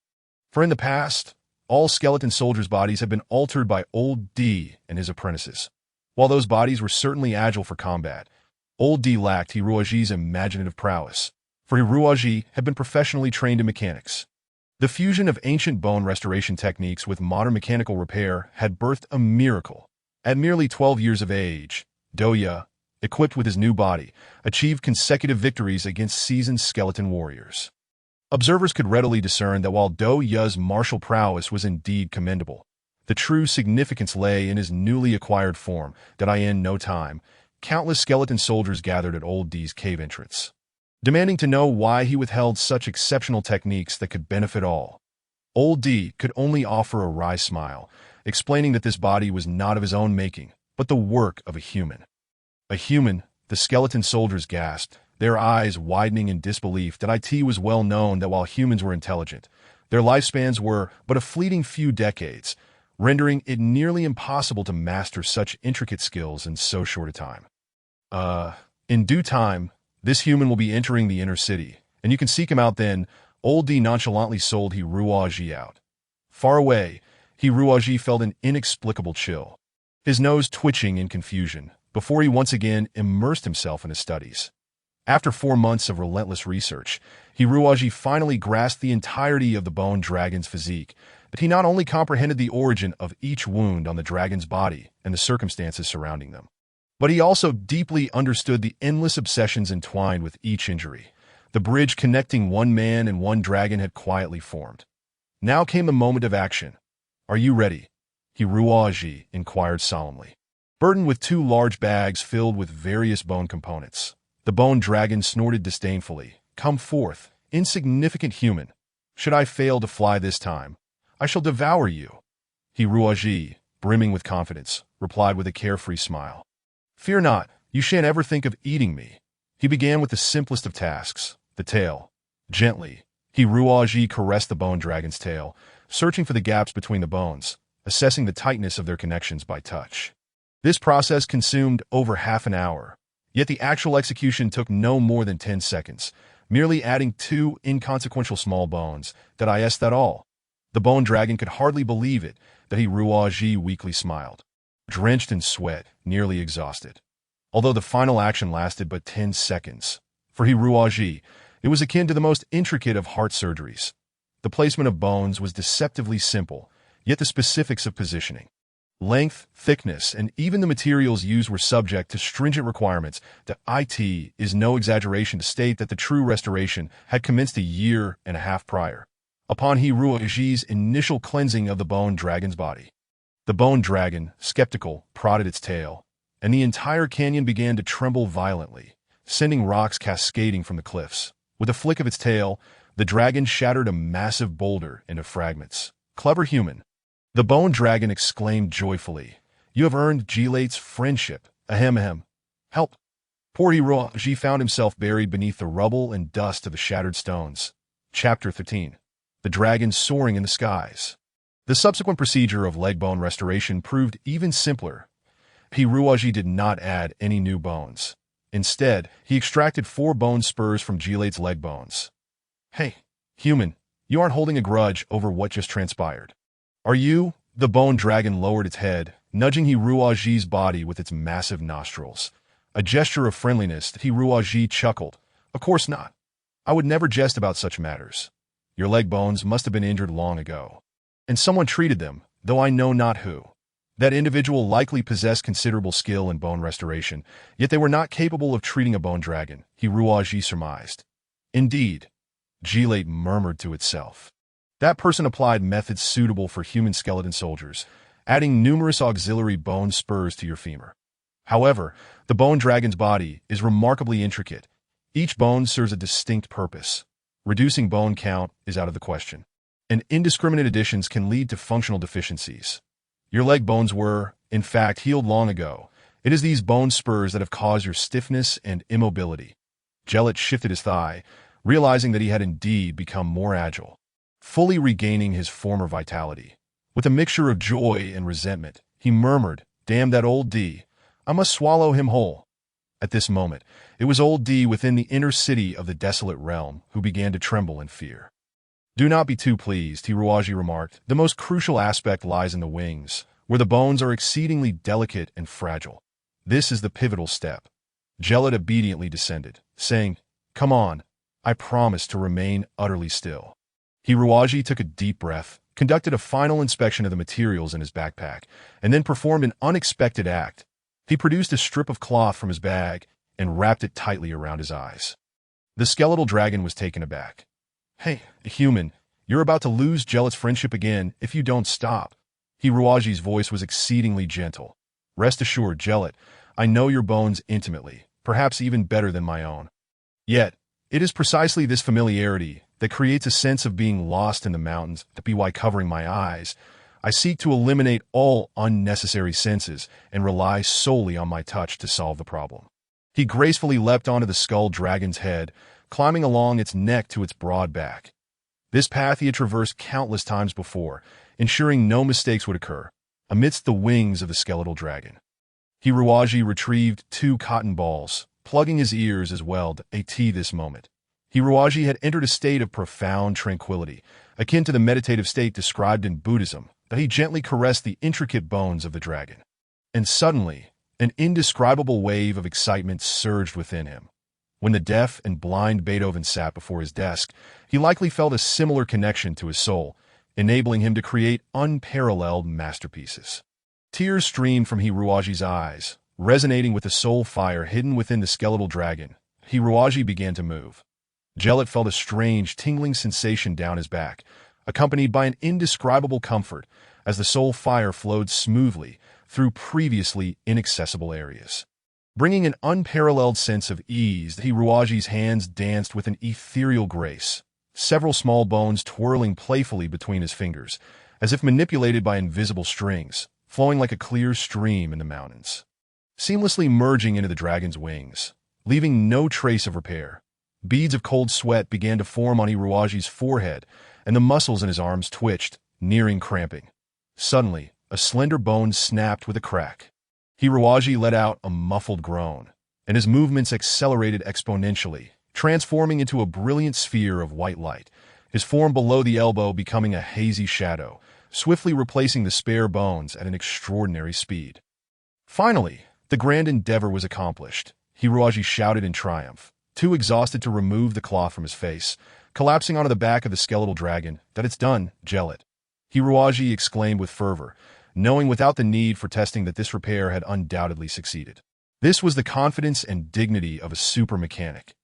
For in the past, all skeleton soldiers' bodies had been altered by Old D and his apprentices. While those bodies were certainly agile for combat, Old D lacked Hiruoji's imaginative prowess, for Hiruoji had been professionally trained in mechanics. The fusion of ancient bone restoration techniques with modern mechanical repair had birthed a miracle. At merely 12 years of age, Doya, equipped with his new body, achieved consecutive victories against seasoned skeleton warriors. Observers could readily discern that while Doya's martial prowess was indeed commendable, the true significance lay in his newly acquired form that in no time, countless skeleton soldiers gathered at Old D's cave entrance, demanding to know why he withheld such exceptional techniques that could benefit all. Old D could only offer a wry smile, explaining that this body was not of his own making, but the work of a human. A human, the skeleton soldiers gasped, their eyes widening in disbelief that it was well known that while humans were intelligent, their lifespans were but a fleeting few decades, rendering it nearly impossible to master such intricate skills in so short a time. In due time, this human will be entering the inner city, and you can seek him out then. Old D nonchalantly sold Hiruoji out. Far away, Hiruoji felt an inexplicable chill, his nose twitching in confusion, before he once again immersed himself in his studies. After 4 months of relentless research, Hiruoji finally grasped the entirety of the bone dragon's physique, but he not only comprehended the origin of each wound on the dragon's body and the circumstances surrounding them, but he also deeply understood the endless obsessions entwined with each injury. The bridge connecting one man and one dragon had quietly formed. Now came the moment of action. "Are you ready?" Hiruoji inquired solemnly. Burdened with 2 large bags filled with various bone components, the bone dragon snorted disdainfully. "Come forth, insignificant human. Should I fail to fly this time, I shall devour you." Hiruoji, brimming with confidence, replied with a carefree smile. "Fear not, you shan't ever think of eating me." He began with the simplest of tasks, the tail. Gently, Hiruoji caressed the bone dragon's tail, searching for the gaps between the bones, assessing the tightness of their connections by touch. This process consumed over half an hour, yet the actual execution took no more than 10 seconds, merely adding 2 inconsequential small bones. That all. The bone dragon could hardly believe it, that Hiruoji weakly smiled, drenched in sweat, nearly exhausted. Although the final action lasted but 10 seconds, for Hiruoji, it was akin to the most intricate of heart surgeries. The placement of bones was deceptively simple, yet the specifics of positioning, length, thickness, and even the materials used were subject to stringent requirements. It is no exaggeration to state that the true restoration had commenced a year and a half prior, upon Hiruoji's initial cleansing of the bone dragon's body. The bone dragon, skeptical, prodded its tail, and the entire canyon began to tremble violently, sending rocks cascading from the cliffs. With a flick of its tail, the dragon shattered a massive boulder into fragments. "Clever human," the bone dragon exclaimed joyfully. "You have earned Gilate's friendship. Ahem ahem. Help." Poor Hiruoji found himself buried beneath the rubble and dust of the shattered stones. Chapter 13. The Dragon Soaring in the Skies. The subsequent procedure of leg bone restoration proved even simpler. Hiruoji did not add any new bones. Instead, he extracted 4 bone spurs from Gilate's leg bones. "Hey, human, you aren't holding a grudge over what just transpired, are you?" The bone dragon lowered its head, nudging Hiruoji's body with its massive nostrils. A gesture of friendliness. Hiruoji chuckled. "Of course not. I would never jest about such matters. Your leg bones must have been injured long ago, and someone treated them, though I know not who. That individual likely possessed considerable skill in bone restoration, yet they were not capable of treating a bone dragon," Hiruoji surmised. "Indeed," Gilate murmured to itself. "That person applied methods suitable for human skeleton soldiers, adding numerous auxiliary bone spurs to your femur. However, the bone dragon's body is remarkably intricate. Each bone serves a distinct purpose. Reducing bone count is out of the question, and indiscriminate additions can lead to functional deficiencies. Your leg bones were, in fact, healed long ago, It is these bone spurs that have caused your stiffness and immobility. Jellet shifted his thigh, realizing that he had indeed become more agile, fully regaining his former vitality. With a mixture of joy and resentment, he murmured, "Damn that old D. I must swallow him whole." At this moment, it was old D within the inner city of the desolate realm who began to tremble in fear. "Do not be too pleased," Hiruaji remarked. "The most crucial aspect lies in the wings, where the bones are exceedingly delicate and fragile. This is the pivotal step." Jellet obediently descended, saying, "Come on, I promise to remain utterly still." Hiruaji took a deep breath, conducted a final inspection of the materials in his backpack, and then performed an unexpected act. He produced a strip of cloth from his bag and wrapped it tightly around his eyes. The skeletal dragon was taken aback. "Hey, human, you're about to lose Jellet's friendship again if you don't stop." Hiruaji's voice was exceedingly gentle. "Rest assured, Jellet, I know your bones intimately, perhaps even better than my own. Yet, it is precisely this familiarity that creates a sense of being lost in the mountains. That be why, covering my eyes, I seek to eliminate all unnecessary senses and rely solely on my touch to solve the problem." He gracefully leapt onto the skull dragon's head, climbing along its neck to its broad back. This path he had traversed countless times before, ensuring no mistakes would occur, amidst the wings of the skeletal dragon. Hiruaji retrieved 2 cotton balls, plugging his ears as well at this moment. Hiruaji had entered a state of profound tranquility, akin to the meditative state described in Buddhism, that he gently caressed the intricate bones of the dragon. And suddenly, an indescribable wave of excitement surged within him. When the deaf and blind Beethoven sat before his desk, he likely felt a similar connection to his soul, enabling him to create unparalleled masterpieces. Tears streamed from Hiruaji's eyes, resonating with the soul fire hidden within the skeletal dragon. Hiruaji began to move. Jellet felt a strange, tingling sensation down his back, accompanied by an indescribable comfort as the soul fire flowed smoothly through previously inaccessible areas. Bringing an unparalleled sense of ease, Hiruaji's hands danced with an ethereal grace, several small bones twirling playfully between his fingers, as if manipulated by invisible strings, flowing like a clear stream in the mountains, seamlessly merging into the dragon's wings, leaving no trace of repair. Beads of cold sweat began to form on Hiruaji's forehead, and the muscles in his arms twitched, nearing cramping. Suddenly, a slender bone snapped with a crack. Hiruaji let out a muffled groan, and his movements accelerated exponentially, transforming into a brilliant sphere of white light, his form below the elbow becoming a hazy shadow, swiftly replacing the spare bones at an extraordinary speed. Finally, the grand endeavor was accomplished. Hiruaji shouted in triumph, too exhausted to remove the cloth from his face, collapsing onto the back of the skeletal dragon. "That it's done, Jellet," Hiruaji exclaimed with fervor, knowing without the need for testing that this repair had undoubtedly succeeded. This was the confidence and dignity of a super mechanic.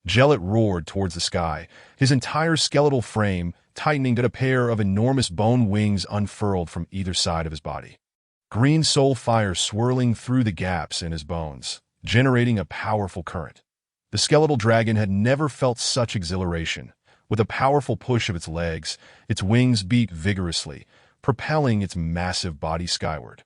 Jellet roared towards the sky, his entire skeletal frame tightening to a pair of enormous bone wings unfurled from either side of his body. Green soul fire swirling through the gaps in his bones, generating a powerful current. The skeletal dragon had never felt such exhilaration. With a powerful push of its legs, its wings beat vigorously, propelling its massive body skyward.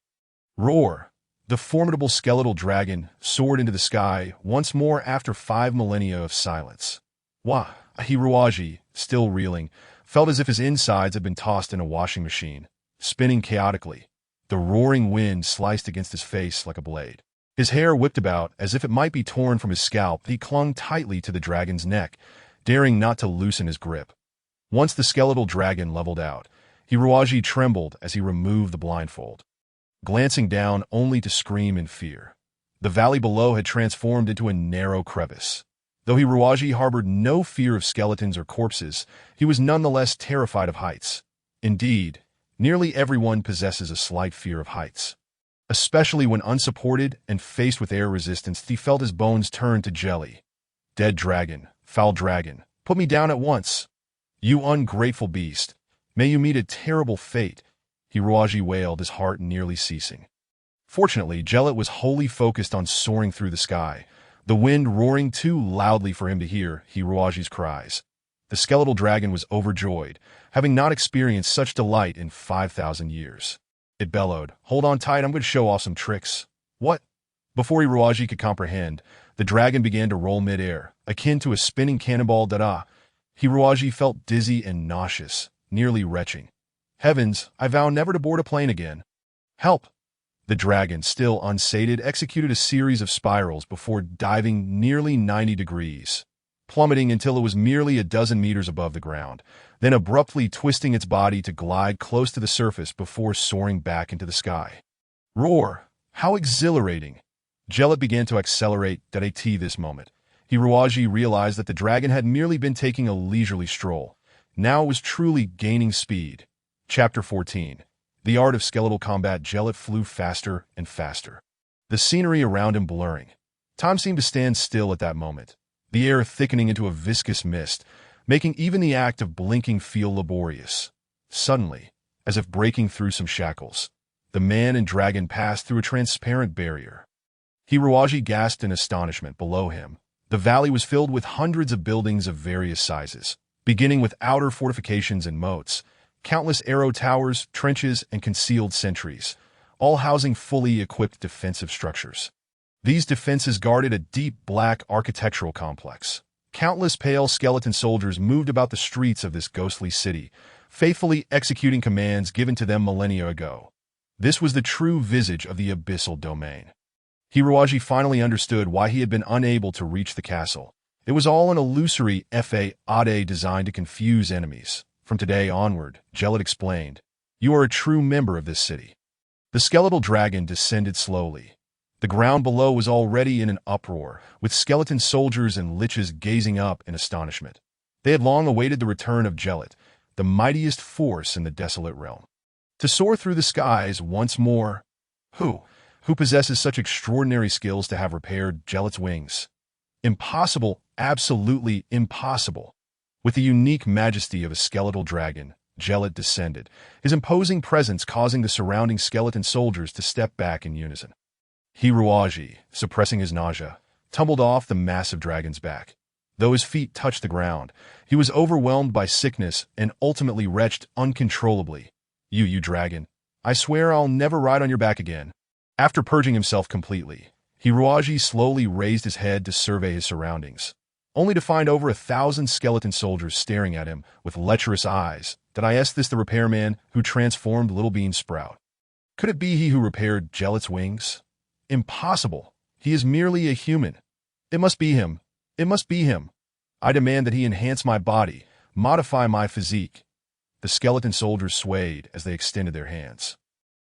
Roar! The formidable skeletal dragon soared into the sky once more after 5 millennia of silence. Wah! Hiruaji, still reeling, felt as if his insides had been tossed in a washing machine, spinning chaotically. The roaring wind sliced against his face like a blade. His hair whipped about as if it might be torn from his scalp. He clung tightly to the dragon's neck, daring not to loosen his grip. Once the skeletal dragon leveled out, Hiruaji trembled as he removed the blindfold, glancing down only to scream in fear. The valley below had transformed into a narrow crevice. Though Hiruaji harbored no fear of skeletons or corpses, he was nonetheless terrified of heights. Indeed, nearly everyone possesses a slight fear of heights. Especially when unsupported and faced with air resistance, he felt his bones turn to jelly. "Dead dragon, foul dragon, put me down at once. You ungrateful beast, may you meet a terrible fate," Hiruaji wailed, his heart nearly ceasing. Fortunately, Jellet was wholly focused on soaring through the sky, the wind roaring too loudly for him to hear Hiruaji's cries. The skeletal dragon was overjoyed, having not experienced such delight in 5,000 years. It bellowed, "Hold on tight, I'm going to show off some tricks." "What?" Before Hiruaji could comprehend, the dragon began to roll mid-air, akin to a spinning cannonball dada. Hiruaji felt dizzy and nauseous, nearly retching. Heavens, I vow never to board a plane again. Help! The dragon, still unsated, executed a series of spirals before diving nearly 90 degrees, plummeting until it was merely a dozen meters above the ground, then abruptly twisting its body to glide close to the surface before soaring back into the sky. Roar! How exhilarating! Jellet began to accelerate at this moment. Hiruaji realized that the dragon had merely been taking a leisurely stroll. Now it was truly gaining speed. Chapter 14. The Art of Skeletal Combat. Jellet flew faster and faster, the scenery around him blurring. Time seemed to stand still at that moment, the air thickening into a viscous mist, making even the act of blinking feel laborious. Suddenly, as if breaking through some shackles, the man and dragon passed through a transparent barrier. Hiruaji gasped in astonishment. Below him, the valley was filled with hundreds of buildings of various sizes, beginning with outer fortifications and moats, countless arrow towers, trenches, and concealed sentries, all housing fully equipped defensive structures. These defenses guarded a deep black architectural complex. Countless pale skeleton soldiers moved about the streets of this ghostly city, faithfully executing commands given to them millennia ago. This was the true visage of the abyssal domain. Hiruaji finally understood why he had been unable to reach the castle. It was all an illusory fade designed to confuse enemies. From today onward, Jellet explained, you are a true member of this city. The skeletal dragon descended slowly. The ground below was already in an uproar, with skeleton soldiers and liches gazing up in astonishment. They had long awaited the return of Jellet, the mightiest force in the desolate realm. To soar through the skies once more. Who possesses such extraordinary skills to have repaired Jellet's wings? Impossible, absolutely impossible. With the unique majesty of a skeletal dragon, Jellet descended, his imposing presence causing the surrounding skeleton soldiers to step back in unison. Hiruaji, suppressing his nausea, tumbled off the massive dragon's back. Though his feet touched the ground, he was overwhelmed by sickness and ultimately retched uncontrollably. You dragon, I swear I'll never ride on your back again. After purging himself completely, Hiruaji slowly raised his head to survey his surroundings, only to find over 1,000 skeleton soldiers staring at him with lecherous eyes. Did I ask this the repairman who transformed Little Bean Sprout? Could it be he who repaired Jellet's wings? Impossible. He is merely a human. It must be him. It must be him. I demand that he enhance my body, modify my physique. The skeleton soldiers swayed as they extended their hands,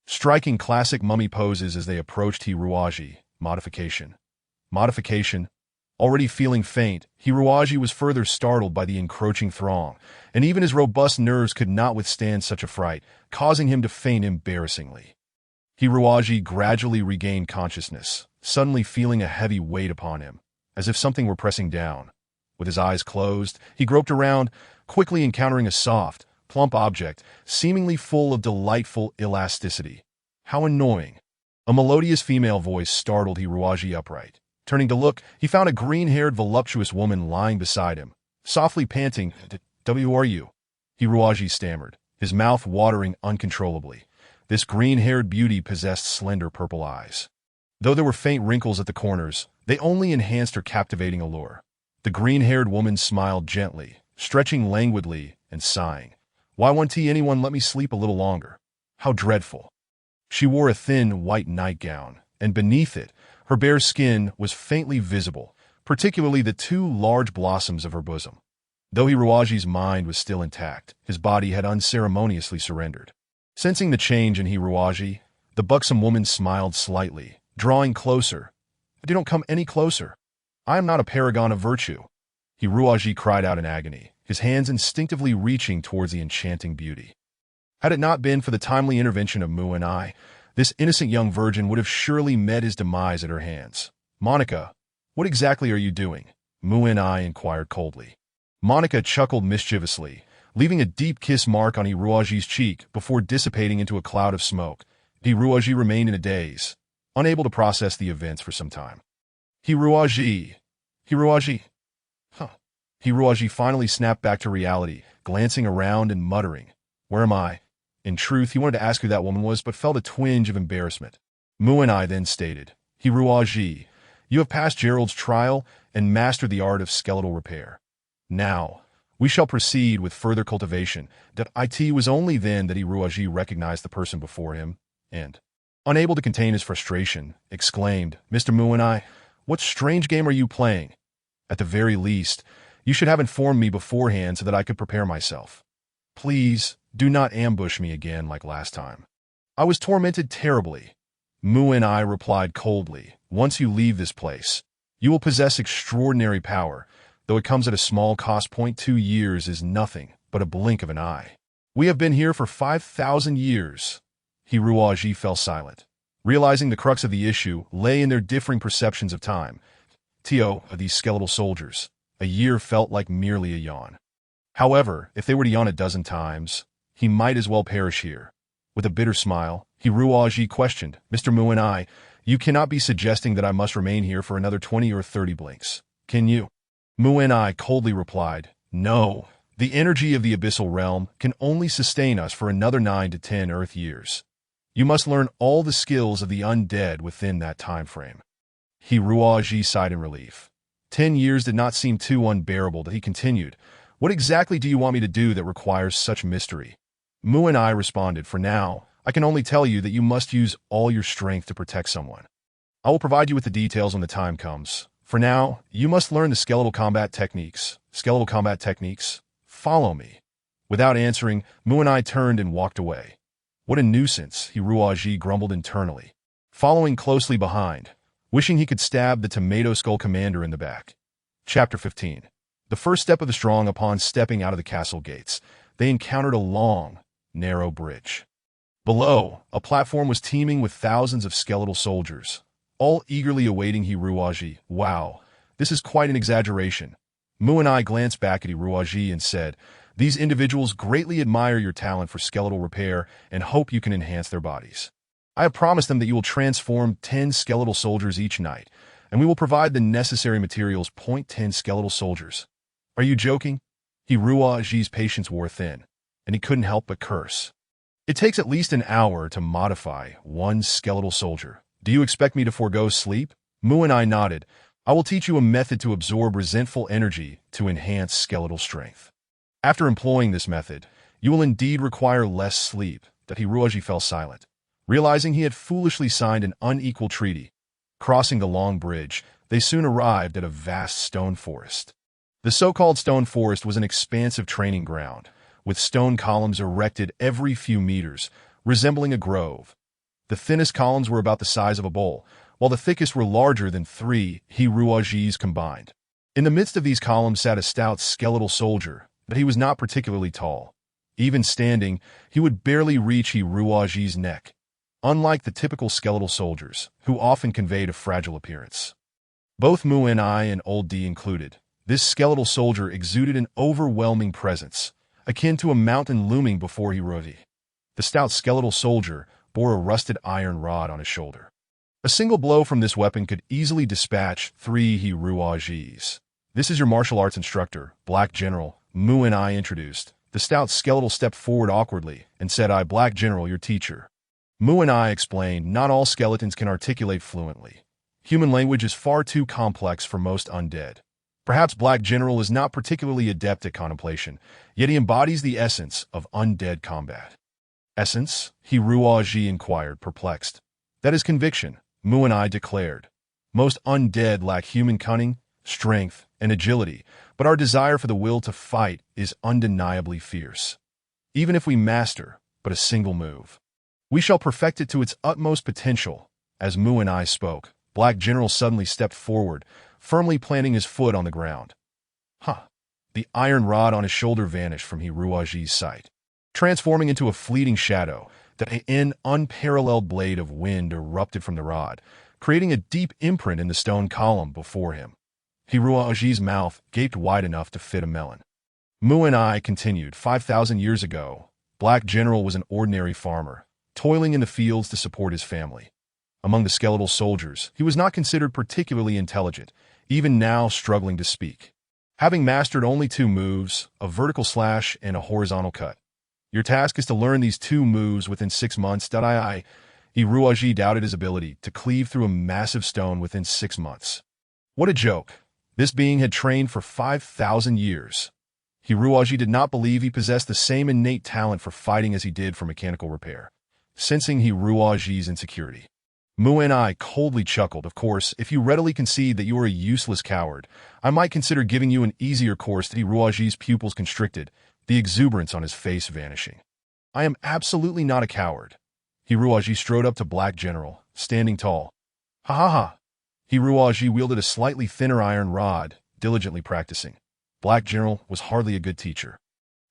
striking classic mummy poses as they approached Hiruaji. Modification. Already feeling faint, Hiruaji was further startled by the encroaching throng, and even his robust nerves could not withstand such a fright, causing him to faint embarrassingly. Hiruaji gradually regained consciousness, suddenly feeling a heavy weight upon him, as if something were pressing down. With his eyes closed, he groped around, quickly encountering a soft, plump object, seemingly full of delightful elasticity. How annoying! A melodious female voice startled Hiruaji upright. Turning to look, he found a green-haired, voluptuous woman lying beside him, softly panting. "Who are you?" Hiruaji stammered, his mouth watering uncontrollably. This green-haired beauty possessed slender purple eyes. Though there were faint wrinkles at the corners, they only enhanced her captivating allure. The green-haired woman smiled gently, stretching languidly and sighing. "Why won't anyone let me sleep a little longer? How dreadful." She wore a thin, white nightgown, and beneath it, her bare skin was faintly visible, particularly the 2 large blossoms of her bosom. Though Hiruaji's mind was still intact, his body had unceremoniously surrendered. Sensing the change in Hiruaji, the buxom woman smiled slightly, drawing closer. "Don't come any closer. I am not a paragon of virtue." Hiruaji cried out in agony, his hands instinctively reaching towards the enchanting beauty. Had it not been for the timely intervention of Mu and I, this innocent young virgin would have surely met his demise at her hands. "Monica, what exactly are you doing?" Mu and I inquired coldly. Monica chuckled mischievously, leaving a deep kiss mark on Hiruaji's cheek before dissipating into a cloud of smoke. Hiruaji remained in a daze, unable to process the events for some time. Hiruaji. Hiruaji finally snapped back to reality, glancing around and muttering, "Where am I?" In truth, he wanted to ask who that woman was, but felt a twinge of embarrassment. Mu and I then stated, Hiruaji, you have passed Gerald's trial and mastered the art of skeletal repair. Now, we shall proceed with further cultivation. It was only then that Hiruaji recognized the person before him, and, unable to contain his frustration, exclaimed, Mr. Muinai, what strange game are you playing? At the very least, you should have informed me beforehand so that I could prepare myself. Please, do not ambush me again like last time. I was tormented terribly. Muinai replied coldly, once you leave this place, you will possess extraordinary power, though it comes at a small cost. 2 years is nothing but a blink of an eye. We have been here for 5,000 years. Hiruaji fell silent, realizing the crux of the issue lay in their differing perceptions of time. To these skeletal soldiers, a year felt like merely a yawn. However, if they were to yawn a dozen times, he might as well perish here. With a bitter smile, Hiruaji questioned, Mr. Muinai, you cannot be suggesting that I must remain here for another 20 or 30 blinks, can you? Muinai coldly replied, no, the energy of the abyssal realm can only sustain us for another 9 to 10 Earth years. You must learn all the skills of the undead within that time frame. Hiruaji sighed in relief. 10 years did not seem too unbearable that he continued, what exactly do you want me to do that requires such mystery? Muinai responded, for now, I can only tell you that you must use all your strength to protect someone. I will provide you with the details when the time comes. For now, you must learn the skeletal combat techniques. Skeletal combat techniques? Follow me. Without answering, Muinai turned and walked away. What a nuisance, Hiruaji grumbled internally, following closely behind, wishing he could stab the tomato skull commander in the back. Chapter 15. The first step of the strong. Upon stepping out of the castle gates, they encountered a long, narrow bridge. Below, a platform was teeming with thousands of skeletal soldiers, all eagerly awaiting Hiruaji. Wow, this is quite an exaggeration. Muinai glanced back at Hiruaji and said, these individuals greatly admire your talent for skeletal repair and hope you can enhance their bodies. I have promised them that you will transform 10 skeletal soldiers each night, and we will provide the necessary materials. 10 skeletal soldiers. Are you joking? Hiruaji's patience wore thin, and he couldn't help but curse. It takes at least an hour to modify one skeletal soldier. Do you expect me to forego sleep? Muinai nodded. I will teach you a method to absorb resentful energy to enhance skeletal strength. After employing this method, you will indeed require less sleep. Hiruaji fell silent, realizing he had foolishly signed an unequal treaty. Crossing the long bridge, they soon arrived at a vast stone forest. The so-called stone forest was an expansive training ground, with stone columns erected every few meters, resembling a grove. The thinnest columns were about the size of a bowl, while the thickest were larger than 3 Hiruajis combined. In the midst of these columns sat a stout skeletal soldier, but he was not particularly tall. Even standing, he would barely reach Hiruaji's neck, unlike the typical skeletal soldiers, who often conveyed a fragile appearance. Both Muinai and Old D included, this skeletal soldier exuded an overwhelming presence, akin to a mountain looming before Hiruaji. The stout skeletal soldier bore a rusted iron rod on his shoulder. A single blow from this weapon could easily dispatch 3 Hiruajis. This is your martial arts instructor, Black General, Muinai introduced. The stout skeletal stepped forward awkwardly and said, I, Black General, your teacher. Muinai explained, not all skeletons can articulate fluently. Human language is far too complex for most undead. Perhaps Black General is not particularly adept at contemplation, yet he embodies the essence of undead combat. Essence? Hiruaji inquired, perplexed. That is conviction, Muinai declared. Most undead lack human cunning, strength, and agility, but our desire for the will to fight is undeniably fierce. Even if we master but a single move, we shall perfect it to its utmost potential. As Muinai spoke, Black General suddenly stepped forward, firmly planting his foot on the ground. The iron rod on his shoulder vanished from Hiruaji's sight, transforming into a fleeting shadow. An unparalleled blade of wind erupted from the rod, creating a deep imprint in the stone column before him. Hiruaji's mouth gaped wide enough to fit a melon. Muinai continued, 5,000 years ago, Black General was an ordinary farmer, toiling in the fields to support his family. Among the skeletal soldiers, he was not considered particularly intelligent, even now struggling to speak. Having mastered only 2 moves, a vertical slash and a horizontal cut. Your task is to learn these 2 moves within 6 months. Hiruaji doubted his ability to cleave through a massive stone within 6 months. What a joke. This being had trained for 5,000 years. Hiruaji did not believe he possessed the same innate talent for fighting as he did for mechanical repair. Sensing Hiruaji's insecurity, Mu and I coldly chuckled. Of course, if you readily concede that you are a useless coward, I might consider giving you an easier course. Hiruaji's pupils constricted, the exuberance on his face vanishing. I am absolutely not a coward. Hiruaji strode up to Black General, standing tall. Ha ha ha. Hiruaji wielded a slightly thinner iron rod, diligently practicing. Black General was hardly a good teacher,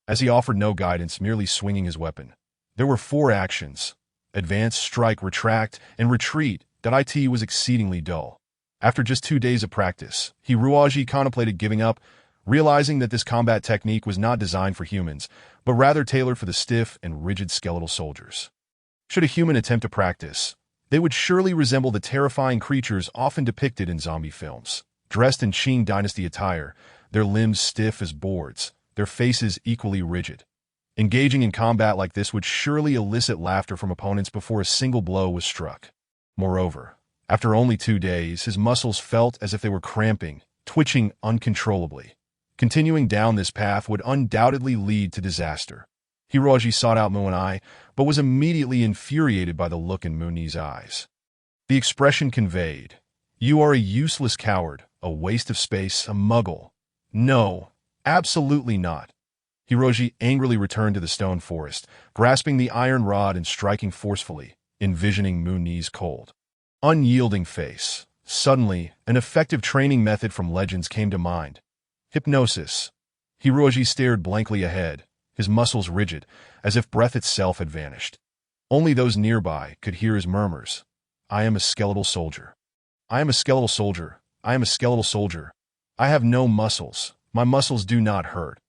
as he offered no guidance, merely swinging his weapon. There were 4 actions: advance, strike, retract, and retreat. That it was exceedingly dull. After just 2 days of practice, Hiruaji contemplated giving up, realizing that this combat technique was not designed for humans, but rather tailored for the stiff and rigid skeletal soldiers. Should a human attempt to practice, they would surely resemble the terrifying creatures often depicted in zombie films. Dressed in Qing Dynasty attire, their limbs stiff as boards, their faces equally rigid. Engaging in combat like this would surely elicit laughter from opponents before a single blow was struck. Moreover, after only 2 days, his muscles felt as if they were cramping, twitching uncontrollably. Continuing down this path would undoubtedly lead to disaster. Hiruaji sought out Mu and I, but was immediately infuriated by the look in Muni's eyes. The expression conveyed, "You are a useless coward, a waste of space, a muggle." No, absolutely not. Hiruaji angrily returned to the stone forest, grasping the iron rod and striking forcefully, envisioning Muni's cold, unyielding face. Suddenly, an effective training method from legends came to mind. Hypnosis. Hiruaji stared blankly ahead, his muscles rigid, as if breath itself had vanished. Only those nearby could hear his murmurs. I am a skeletal soldier. I am a skeletal soldier. I am a skeletal soldier. I have no muscles. My muscles do not hurt.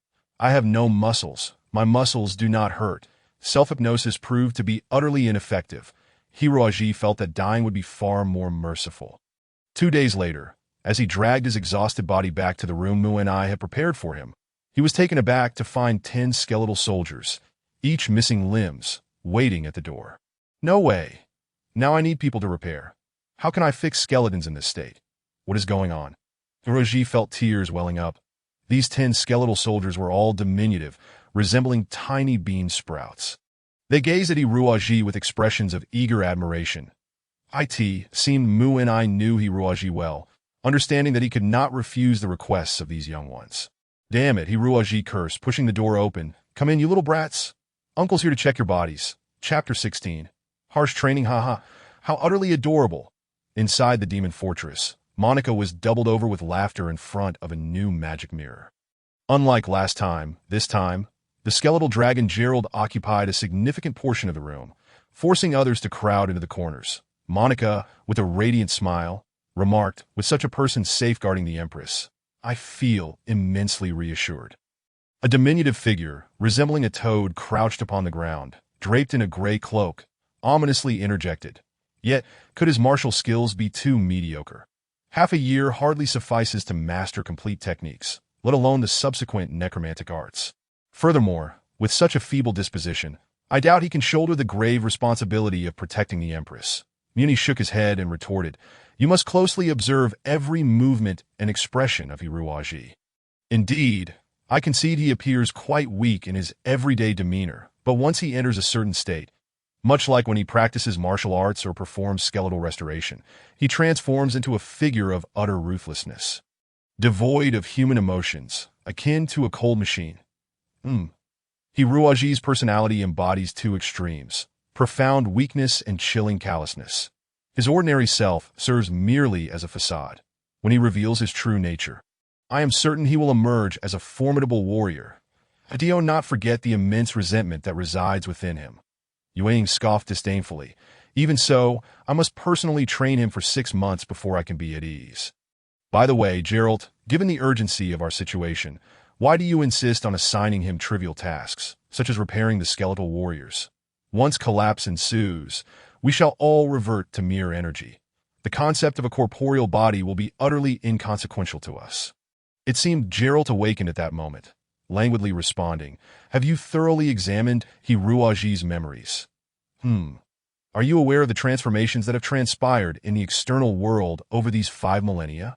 I have no muscles. My muscles do not hurt. Self-hypnosis proved to be utterly ineffective. Hiruaji felt that dying would be far more merciful. 2 days later, as he dragged his exhausted body back to the room Mu and I had prepared for him, he was taken aback to find 10 skeletal soldiers, each missing limbs, waiting at the door. No way. Now I need people to repair. How can I fix skeletons in this state? What is going on? Hiruaji felt tears welling up. These 10 skeletal soldiers were all diminutive, resembling tiny bean sprouts. They gazed at Hiruaji with expressions of eager admiration. It seemed Mu and I knew Hiruaji well, understanding that he could not refuse the requests of these young ones. Damn it, Hiruaji cursed, pushing the door open. Come in, you little brats. Uncle's here to check your bodies. Chapter 16. Harsh training, haha. How utterly adorable. Inside the demon fortress, Monica was doubled over with laughter in front of a new magic mirror. Unlike last time, this time, the skeletal dragon Gerald occupied a significant portion of the room, forcing others to crowd into the corners. Monica, with a radiant smile, remarked, with such a person safeguarding the Empress, I feel immensely reassured. A diminutive figure, resembling a toad, crouched upon the ground, draped in a gray cloak, ominously interjected. Yet, could his martial skills be too mediocre? Half a year hardly suffices to master complete techniques, let alone the subsequent necromantic arts. Furthermore, with such a feeble disposition, I doubt he can shoulder the grave responsibility of protecting the Empress. Muni shook his head and retorted, You must closely observe every movement and expression of Hiruaji. Indeed, I concede he appears quite weak in his everyday demeanor, but once he enters a certain state, much like when he practices martial arts or performs skeletal restoration, he transforms into a figure of utter ruthlessness, devoid of human emotions, akin to a cold machine. Hiruaji's personality embodies 2 extremes, profound weakness and chilling callousness. His ordinary self serves merely as a facade. When he reveals his true nature, I am certain he will emerge as a formidable warrior. Do not forget the immense resentment that resides within him. Yuang scoffed disdainfully. Even so, I must personally train him for 6 months before I can be at ease. By the way, Gerald, given the urgency of our situation, why do you insist on assigning him trivial tasks, such as repairing the skeletal warriors? Once collapse ensues, we shall all revert to mere energy. The concept of a corporeal body will be utterly inconsequential to us. It seemed Gerald awakened at that moment, languidly responding, Have you thoroughly examined Hiruaji's memories? Are are you aware of the transformations that have transpired in the external world over these 5 millennia?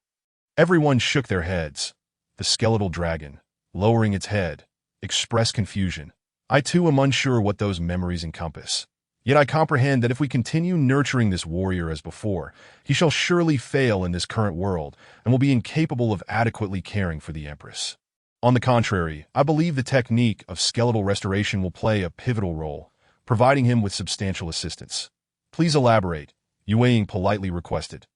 Everyone shook their heads. The skeletal dragon, lowering its head, expressed confusion. I too am unsure what those memories encompass. Yet I comprehend that if we continue nurturing this warrior as before, he shall surely fail in this current world and will be incapable of adequately caring for the Empress. On the contrary, I believe the technique of skeletal restoration will play a pivotal role, providing him with substantial assistance. Please elaborate, Yue Ying politely requested.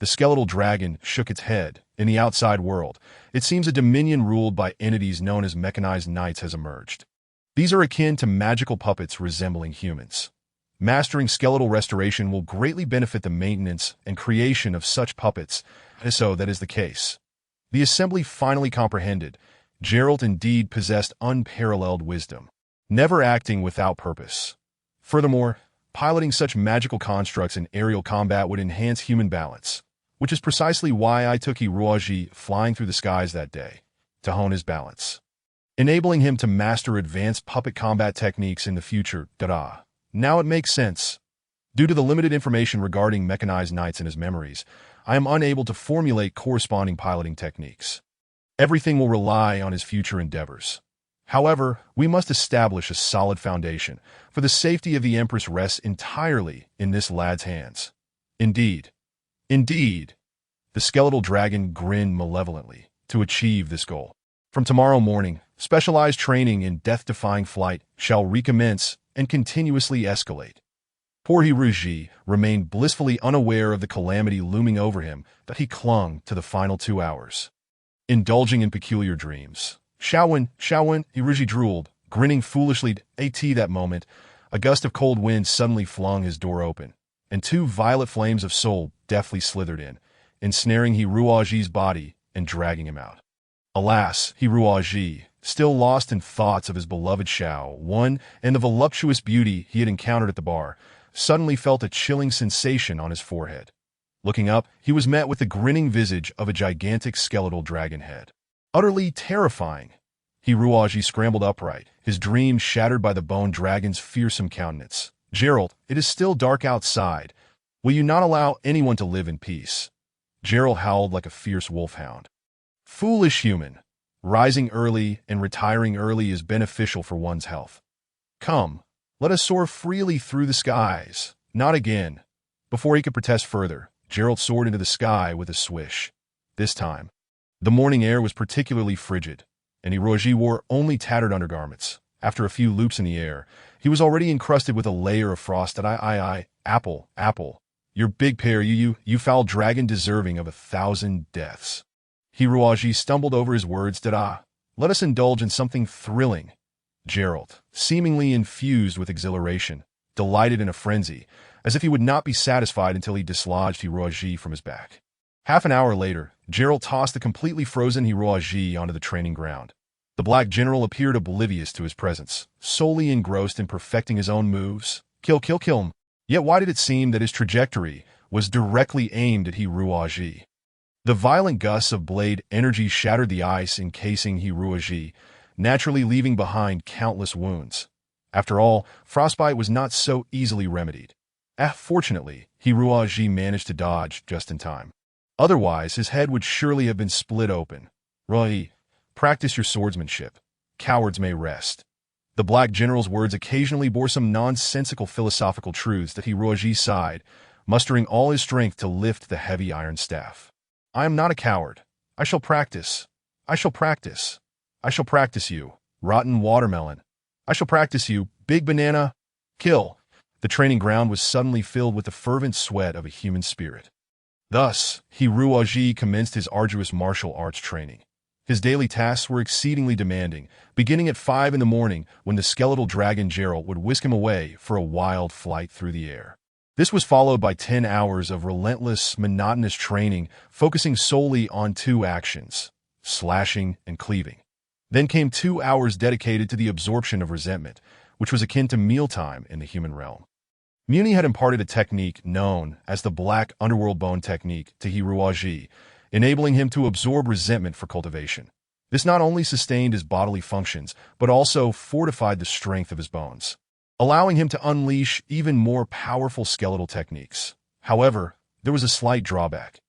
The skeletal dragon shook its head. In the outside world, it seems a dominion ruled by entities known as mechanized knights has emerged. These are akin to magical puppets resembling humans. Mastering skeletal restoration will greatly benefit the maintenance and creation of such puppets, so that is the case. The assembly finally comprehended. Geralt indeed possessed unparalleled wisdom, never acting without purpose. Furthermore, piloting such magical constructs in aerial combat would enhance human balance, which is precisely why I took Hiruaji flying through the skies that day, to hone his balance, enabling him to master advanced puppet combat techniques in the future. Now it makes sense. Due to the limited information regarding mechanized knights in his memories, I am unable to formulate corresponding piloting techniques. Everything will rely on his future endeavors. However, we must establish a solid foundation, for the safety of the Empress rests entirely in this lad's hands. Indeed. Indeed. The skeletal dragon grinned malevolently to achieve this goal. From tomorrow morning, specialized training in death-defying flight shall recommence and continuously escalate. Poor Hiruji remained blissfully unaware of the calamity looming over him that he clung to the final 2 hours. Indulging in peculiar dreams. Shaowin, Hiruji drooled, grinning foolishly. That moment, a gust of cold wind suddenly flung his door open, and 2 violet flames of soul deftly slithered in, ensnaring Hiruaji's body and dragging him out. Alas, Hiruaji, still lost in thoughts of his beloved Shaowin and the voluptuous beauty he had encountered at the bar, suddenly felt a chilling sensation on his forehead. Looking up, he was met with the grinning visage of a gigantic skeletal dragon head. Utterly terrifying. Hiruaji scrambled upright, his dreams shattered by the bone dragon's fearsome countenance. Geralt, it is still dark outside. Will you not allow anyone to live in peace? Geralt howled like a fierce wolfhound. Foolish human. Rising early and retiring early is beneficial for one's health. Come, let us soar freely through the skies. Not again. Before he could protest further, Geralt soared into the sky with a swish. This time, the morning air was particularly frigid, and Hiruaji wore only tattered undergarments. After a few loops in the air, he was already encrusted with a layer of frost. Apple. Your big pair, you foul dragon deserving of 1,000 deaths. Hiruaji stumbled over his words. Let us indulge in something thrilling. Geralt, seemingly infused with exhilaration, delighted in a frenzy, as if he would not be satisfied until he dislodged Hiruaji from his back. Half an hour later, Geralt tossed the completely frozen Hiruaji onto the training ground. The Black General appeared oblivious to his presence, solely engrossed in perfecting his own moves. Kill him. Yet why did it seem that his trajectory was directly aimed at Hiruaji? The violent gusts of blade energy shattered the ice encasing Hiruaji, naturally leaving behind countless wounds. After all, frostbite was not so easily remedied. Fortunately, Hiruaji managed to dodge just in time. Otherwise, his head would surely have been split open. Roy, practice your swordsmanship. Cowards may rest. The Black General's words occasionally bore some nonsensical philosophical truths that Hiruaji sighed, mustering all his strength to lift the heavy iron staff. I am not a coward. I shall practice. I shall practice. I shall practice you, rotten watermelon. I shall practice you, big banana. Kill. The training ground was suddenly filled with the fervent sweat of a human spirit. Thus, Hiruaji commenced his arduous martial arts training. His daily tasks were exceedingly demanding, beginning at 5 in the morning when the skeletal dragon Geralt would whisk him away for a wild flight through the air. This was followed by 10 hours of relentless, monotonous training focusing solely on 2 actions, slashing and cleaving. Then came 2 hours dedicated to the absorption of resentment, which was akin to mealtime in the human realm. Muni had imparted a technique known as the Black Underworld Bone Technique to Hiruaji, enabling him to absorb resentment for cultivation. This not only sustained his bodily functions, but also fortified the strength of his bones. allowing him to unleash even more powerful skeletal techniques. However, there was a slight drawback.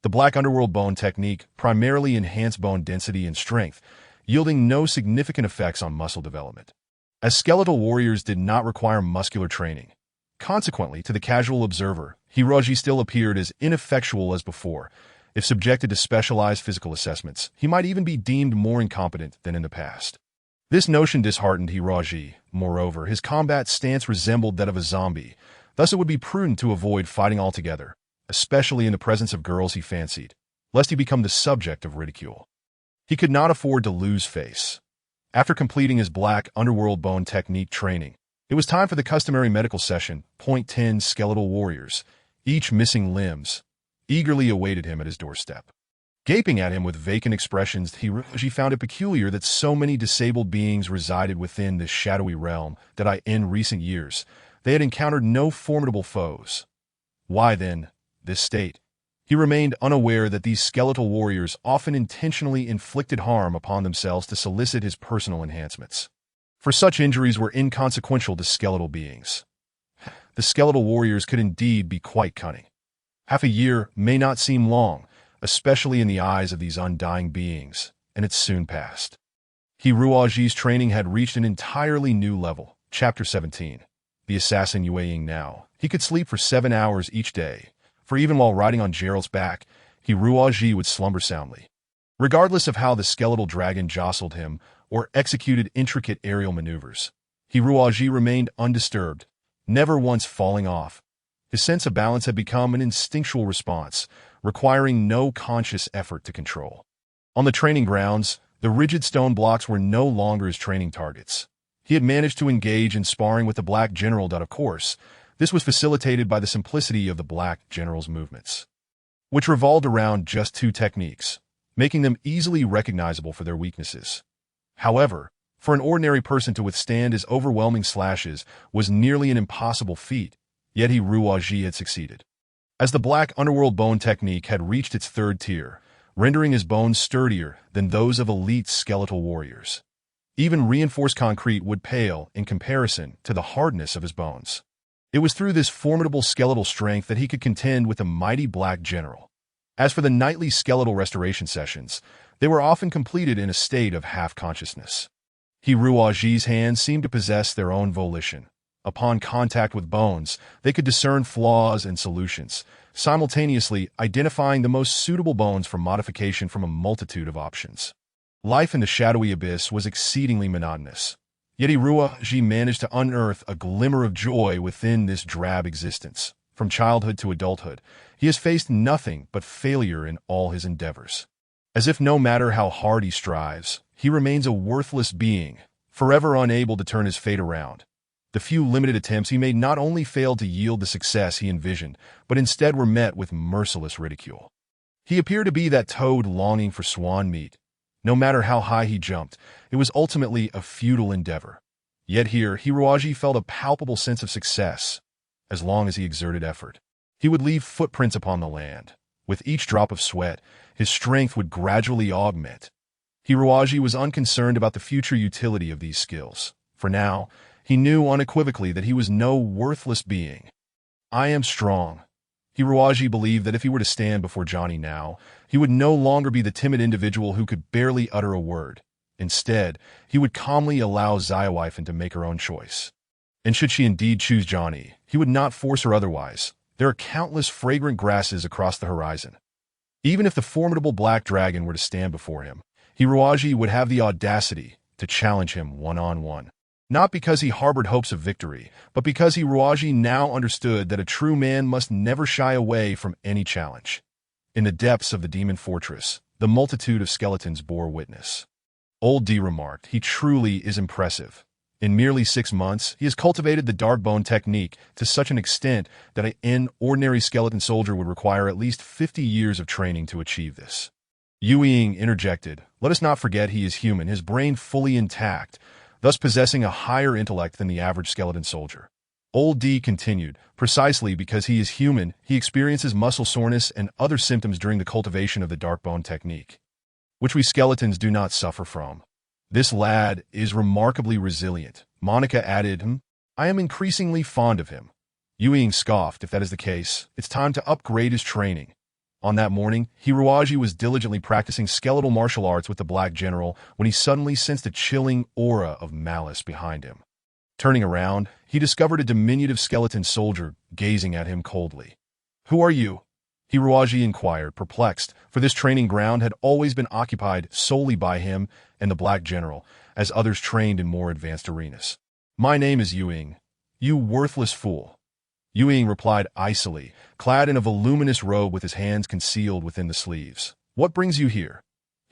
The Black Underworld bone technique primarily enhanced bone density and strength, yielding no significant effects on muscle development. As skeletal warriors did not require muscular training, consequently, to the casual observer, Hiroji still appeared as ineffectual as before. If subjected to specialized physical assessments, he might even be deemed more incompetent than in the past. This notion disheartened Hiroji. Moreover, his combat stance resembled that of a zombie, thus it would be prudent to avoid fighting altogether, especially in the presence of girls he fancied, lest he become the subject of ridicule. He could not afford to lose face. After completing his Black Underworld bone technique training, it was time for the customary medical session. Point 10 skeletal warriors, each missing limbs, eagerly awaited him at his doorstep. Gaping at him with vacant expressions, Hiroji found it peculiar that so many disabled beings resided within this shadowy realm that in recent years, they had encountered no formidable foes. Why, then, this state? He remained unaware that these skeletal warriors often intentionally inflicted harm upon themselves to solicit his personal enhancements. For such injuries were inconsequential to skeletal beings. The skeletal warriors could indeed be quite cunning. Half a year may not seem long, especially in the eyes of these undying beings, and it soon passed. Hiroji's training had reached an entirely new level. Chapter 17. The assassin Yueying now. He could sleep for 7 hours each day, for even while riding on Gerald's back, Hiroji would slumber soundly. Regardless of how the skeletal dragon jostled him or executed intricate aerial maneuvers, Hiroji remained undisturbed, never once falling off. His sense of balance had become an instinctual response, requiring no conscious effort to control. On the training grounds, the rigid stone blocks were no longer his training targets. He had managed to engage in sparring with the Black General, of course. This was facilitated by the simplicity of the Black General's movements, which revolved around just 2 techniques, making them easily recognizable for their weaknesses. However, for an ordinary person to withstand his overwhelming slashes was nearly an impossible feat, yet Hiroji had succeeded. As the Black Underworld bone technique had reached its 3rd tier, rendering his bones sturdier than those of elite skeletal warriors. Even reinforced concrete would pale in comparison to the hardness of his bones. It was through this formidable skeletal strength that he could contend with the mighty Black General. As for the nightly skeletal restoration sessions, they were often completed in a state of half-consciousness. Hiroji's hands seemed to possess their own volition. Upon contact with bones, they could discern flaws and solutions, simultaneously identifying the most suitable bones for modification from a multitude of options. Life in the shadowy abyss was exceedingly monotonous, yet Hiroji managed to unearth a glimmer of joy within this drab existence. From childhood to adulthood, he has faced nothing but failure in all his endeavors. As if no matter how hard he strives, he remains a worthless being, forever unable to turn his fate around. The few limited attempts he made not only failed to yield the success he envisioned, but instead were met with merciless ridicule. He appeared to be that toad longing for swan meat. No matter how high he jumped, it was ultimately a futile endeavor. Yet here, Hiroji felt a palpable sense of success. As long as he exerted effort, he would leave footprints upon the land. With each drop of sweat, his strength would gradually augment. Hiroji was unconcerned about the future utility of these skills. For now, he knew unequivocally that he was no worthless being. I am strong. Hiroji believed that if he were to stand before Johnny now, he would no longer be the timid individual who could barely utter a word. Instead, he would calmly allow Zayawifen to make her own choice. And should she indeed choose Johnny, he would not force her otherwise. There are countless fragrant grasses across the horizon. Even if the formidable black dragon were to stand before him, Hiroji would have the audacity to challenge him one-on-one. Not because he harbored hopes of victory, but because Hiroji now understood that a true man must never shy away from any challenge. In the depths of the demon fortress, the multitude of skeletons bore witness. Old D remarked, "He truly is impressive. In merely 6 months, he has cultivated the dark bone technique to such an extent that an ordinary skeleton soldier would require at least 50 years of training to achieve this." Yueying interjected, "Let us not forget he is human, his brain fully intact, thus possessing a higher intellect than the average skeleton soldier." Old D continued, "Precisely because he is human, he experiences muscle soreness and other symptoms during the cultivation of the dark bone technique, which we skeletons do not suffer from. This lad is remarkably resilient." Monica added, I am increasingly fond of him. Yu Ying scoffed. If that is the case, it's time to upgrade his training. On that morning, Hiruaji was diligently practicing skeletal martial arts with the Black General when he suddenly sensed a chilling aura of malice behind him. Turning around, he discovered a diminutive skeleton soldier gazing at him coldly. "Who are you?" Hiruaji inquired, perplexed, for this training ground had always been occupied solely by him and the Black General, as others trained in more advanced arenas. "My name is Yu Ying." "You worthless fool." Yu Ying replied icily, clad in a voluminous robe with his hands concealed within the sleeves. "What brings you here?"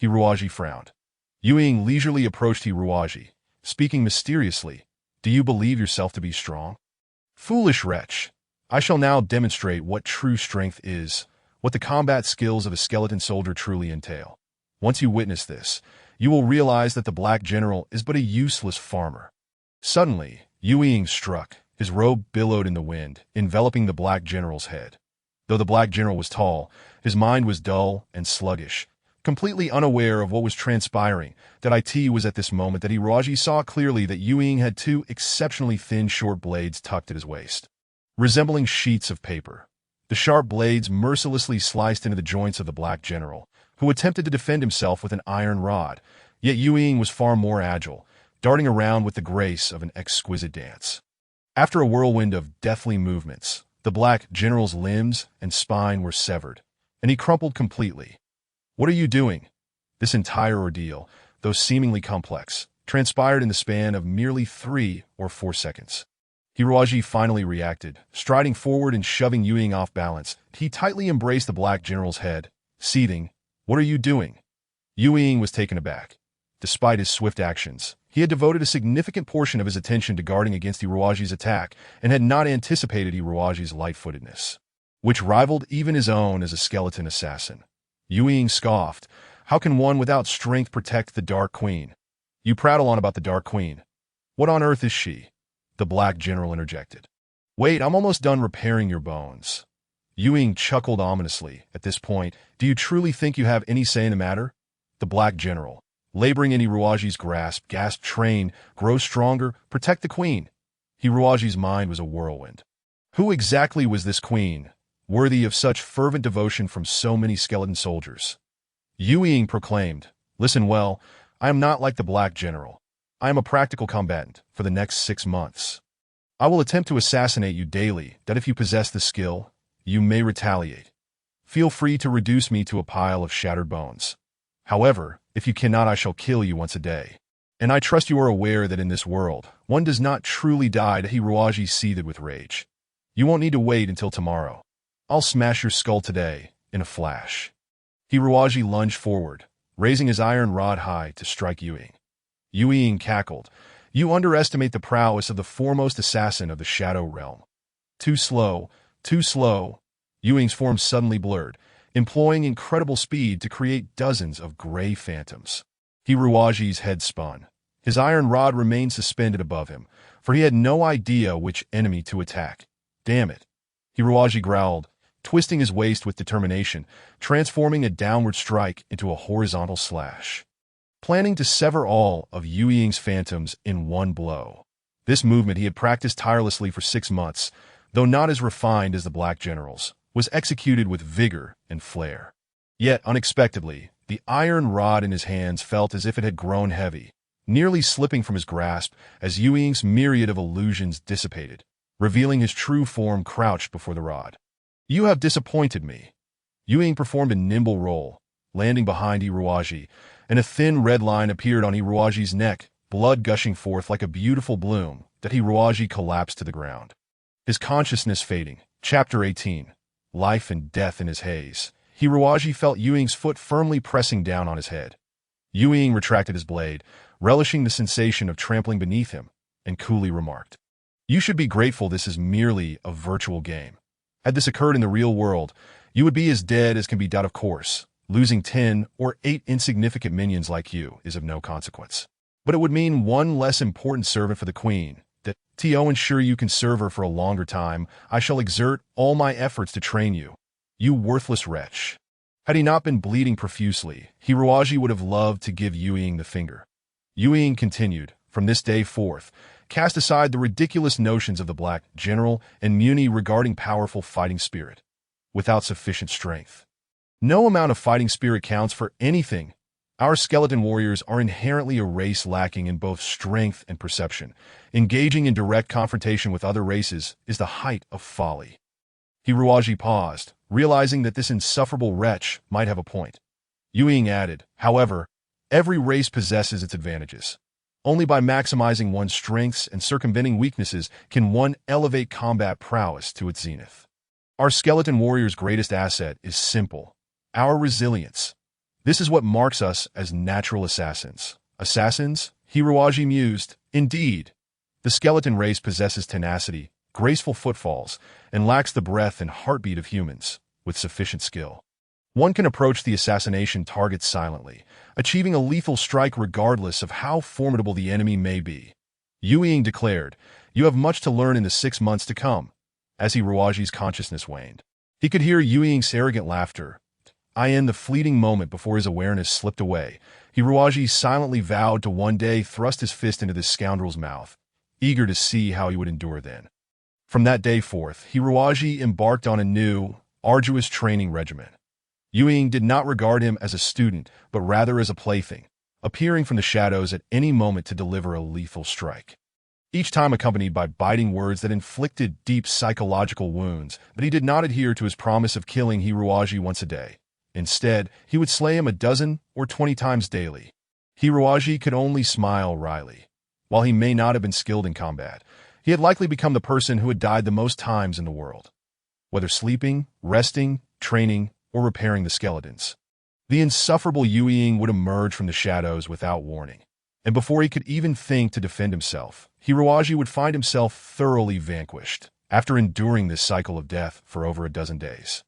Hiruaji frowned. Yu Ying leisurely approached Hiruaji, speaking mysteriously. "Do you believe yourself to be strong?" "Foolish wretch. I shall now demonstrate what true strength is, what the combat skills of a skeleton soldier truly entail. Once you witness this, you will realize that the Black General is but a useless farmer." Suddenly, Yu Ying struck. His robe billowed in the wind, enveloping the Black General's head. Though the Black General was tall, his mind was dull and sluggish, completely unaware of what was transpiring. It was at this moment that Hiruaji saw clearly that Yu Ying had two exceptionally thin short blades tucked at his waist, resembling sheets of paper. The sharp blades mercilessly sliced into the joints of the Black General, who attempted to defend himself with an iron rod. Yet Yu Ying was far more agile, darting around with the grace of an exquisite dance. After a whirlwind of deathly movements, the Black General's limbs and spine were severed, and he crumpled completely. "What are you doing?" This entire ordeal, though seemingly complex, transpired in the span of merely 3 or 4 seconds. Hiruaji finally reacted, striding forward and shoving Yu Ying off balance. He tightly embraced the Black General's head, seething. "What are you doing?" Yu Ying was taken aback. Despite his swift actions, he had devoted a significant portion of his attention to guarding against Hiruaji's attack and had not anticipated Hiruaji's light-footedness, which rivaled even his own as a skeleton assassin. Yu Ying scoffed. "How can one without strength protect the Dark Queen?" "You prattle on about the Dark Queen. What on earth is she?" the Black General interjected. "Wait, I'm almost done repairing your bones." Yu Ying chuckled ominously. At this point, "Do you truly think you have any say in the matter?" The Black General, laboring in Hiruaji's grasp, gasped, "Train, grow stronger, protect the queen." Hiruaji's mind was a whirlwind. Who exactly was this queen, worthy of such fervent devotion from so many skeleton soldiers? Yu Ying proclaimed, "Listen well, I am not like the Black General. I am a practical combatant for the next 6 months. I will attempt to assassinate you daily, that if you possess the skill, you may retaliate. Feel free to reduce me to a pile of shattered bones. However, if you cannot, I shall kill you once a day. And I trust you are aware that in this world, one does not truly die." Hiruaji seethed with rage. "You won't need to wait until tomorrow. I'll smash your skull today, in a flash." Hiruaji lunged forward, raising his iron rod high to strike Yu Ying. Yu Ying cackled. "You underestimate the prowess of the foremost assassin of the Shadow Realm." Too slow, too slow. Yu Ying's form suddenly blurred, employing incredible speed to create dozens of gray phantoms. Hiruaji's head spun. His iron rod remained suspended above him, for he had no idea which enemy to attack. "Damn it," Hiruaji growled, twisting his waist with determination, transforming a downward strike into a horizontal slash, planning to sever all of Yu Ying's phantoms in one blow. This movement he had practiced tirelessly for 6 months, though not as refined as the Black General's, was executed with vigor and flair. Yet, unexpectedly, the iron rod in his hands felt as if it had grown heavy, nearly slipping from his grasp as Yu Ying's myriad of illusions dissipated, revealing his true form crouched before the rod. "You have disappointed me." Yu Ying performed a nimble roll, landing behind Hiruaji, and a thin red line appeared on Hiruaji's neck, blood gushing forth like a beautiful bloom. That Hiruaji collapsed to the ground, his consciousness fading. Chapter 18. Life and death in his haze. Hiruaji felt Yu Ying's foot firmly pressing down on his head. Yu Ying retracted his blade, relishing the sensation of trampling beneath him, and coolly remarked, "You should be grateful this is merely a virtual game. Had this occurred in the real world, you would be as dead as can be doubt. Of course, losing 10 or 8 insignificant minions like you is of no consequence. But it would mean one less important servant for the queen. That to ensure you can serve her for a longer time, I shall exert all my efforts to train you. You worthless wretch." Had he not been bleeding profusely, Hiruaji would have loved to give Yu Ying the finger. Yu Ying continued, "From this day forth, cast aside the ridiculous notions of the black general and Muni regarding powerful fighting spirit. Without sufficient strength, no amount of fighting spirit counts for anything. Our skeleton warriors are inherently a race lacking in both strength and perception. Engaging in direct confrontation with other races is the height of folly. Hiruaji paused, realizing that this insufferable wretch might have a point. Yuying added, however, every race possesses its advantages. Only by maximizing one's strengths and circumventing weaknesses can one elevate combat prowess to its zenith. Our skeleton warrior's greatest asset is simple: our resilience. This is what marks us as natural assassins. Assassins? Hiruaji mused. Indeed, the skeleton race possesses tenacity, graceful footfalls, and lacks the breath and heartbeat of humans. With sufficient skill, one can approach the assassination target silently, achieving a lethal strike regardless of how formidable the enemy may be. Yuying declared, "You have much to learn in the 6 months to come." As Hiruaji's consciousness waned, he could hear Yuying's arrogant laughter. In the fleeting moment before his awareness slipped away, Hiruaji silently vowed to one day thrust his fist into this scoundrel's mouth, eager to see how he would endure then. From that day forth, Hiruaji embarked on a new, arduous training regimen. Yuying did not regard him as a student, but rather as a plaything, appearing from the shadows at any moment to deliver a lethal strike. Each time accompanied by biting words that inflicted deep psychological wounds, but he did not adhere to his promise of killing Hiruaji once a day. Instead, he would slay him 12 or 20 times daily. Hiruaji could only smile wryly. While he may not have been skilled in combat, he had likely become the person who had died the most times in the world. Whether sleeping, resting, training, or repairing the skeletons, the insufferable Yuying would emerge from the shadows without warning. And before he could even think to defend himself, Hiruaji would find himself thoroughly vanquished. After enduring this cycle of death for over 12 days,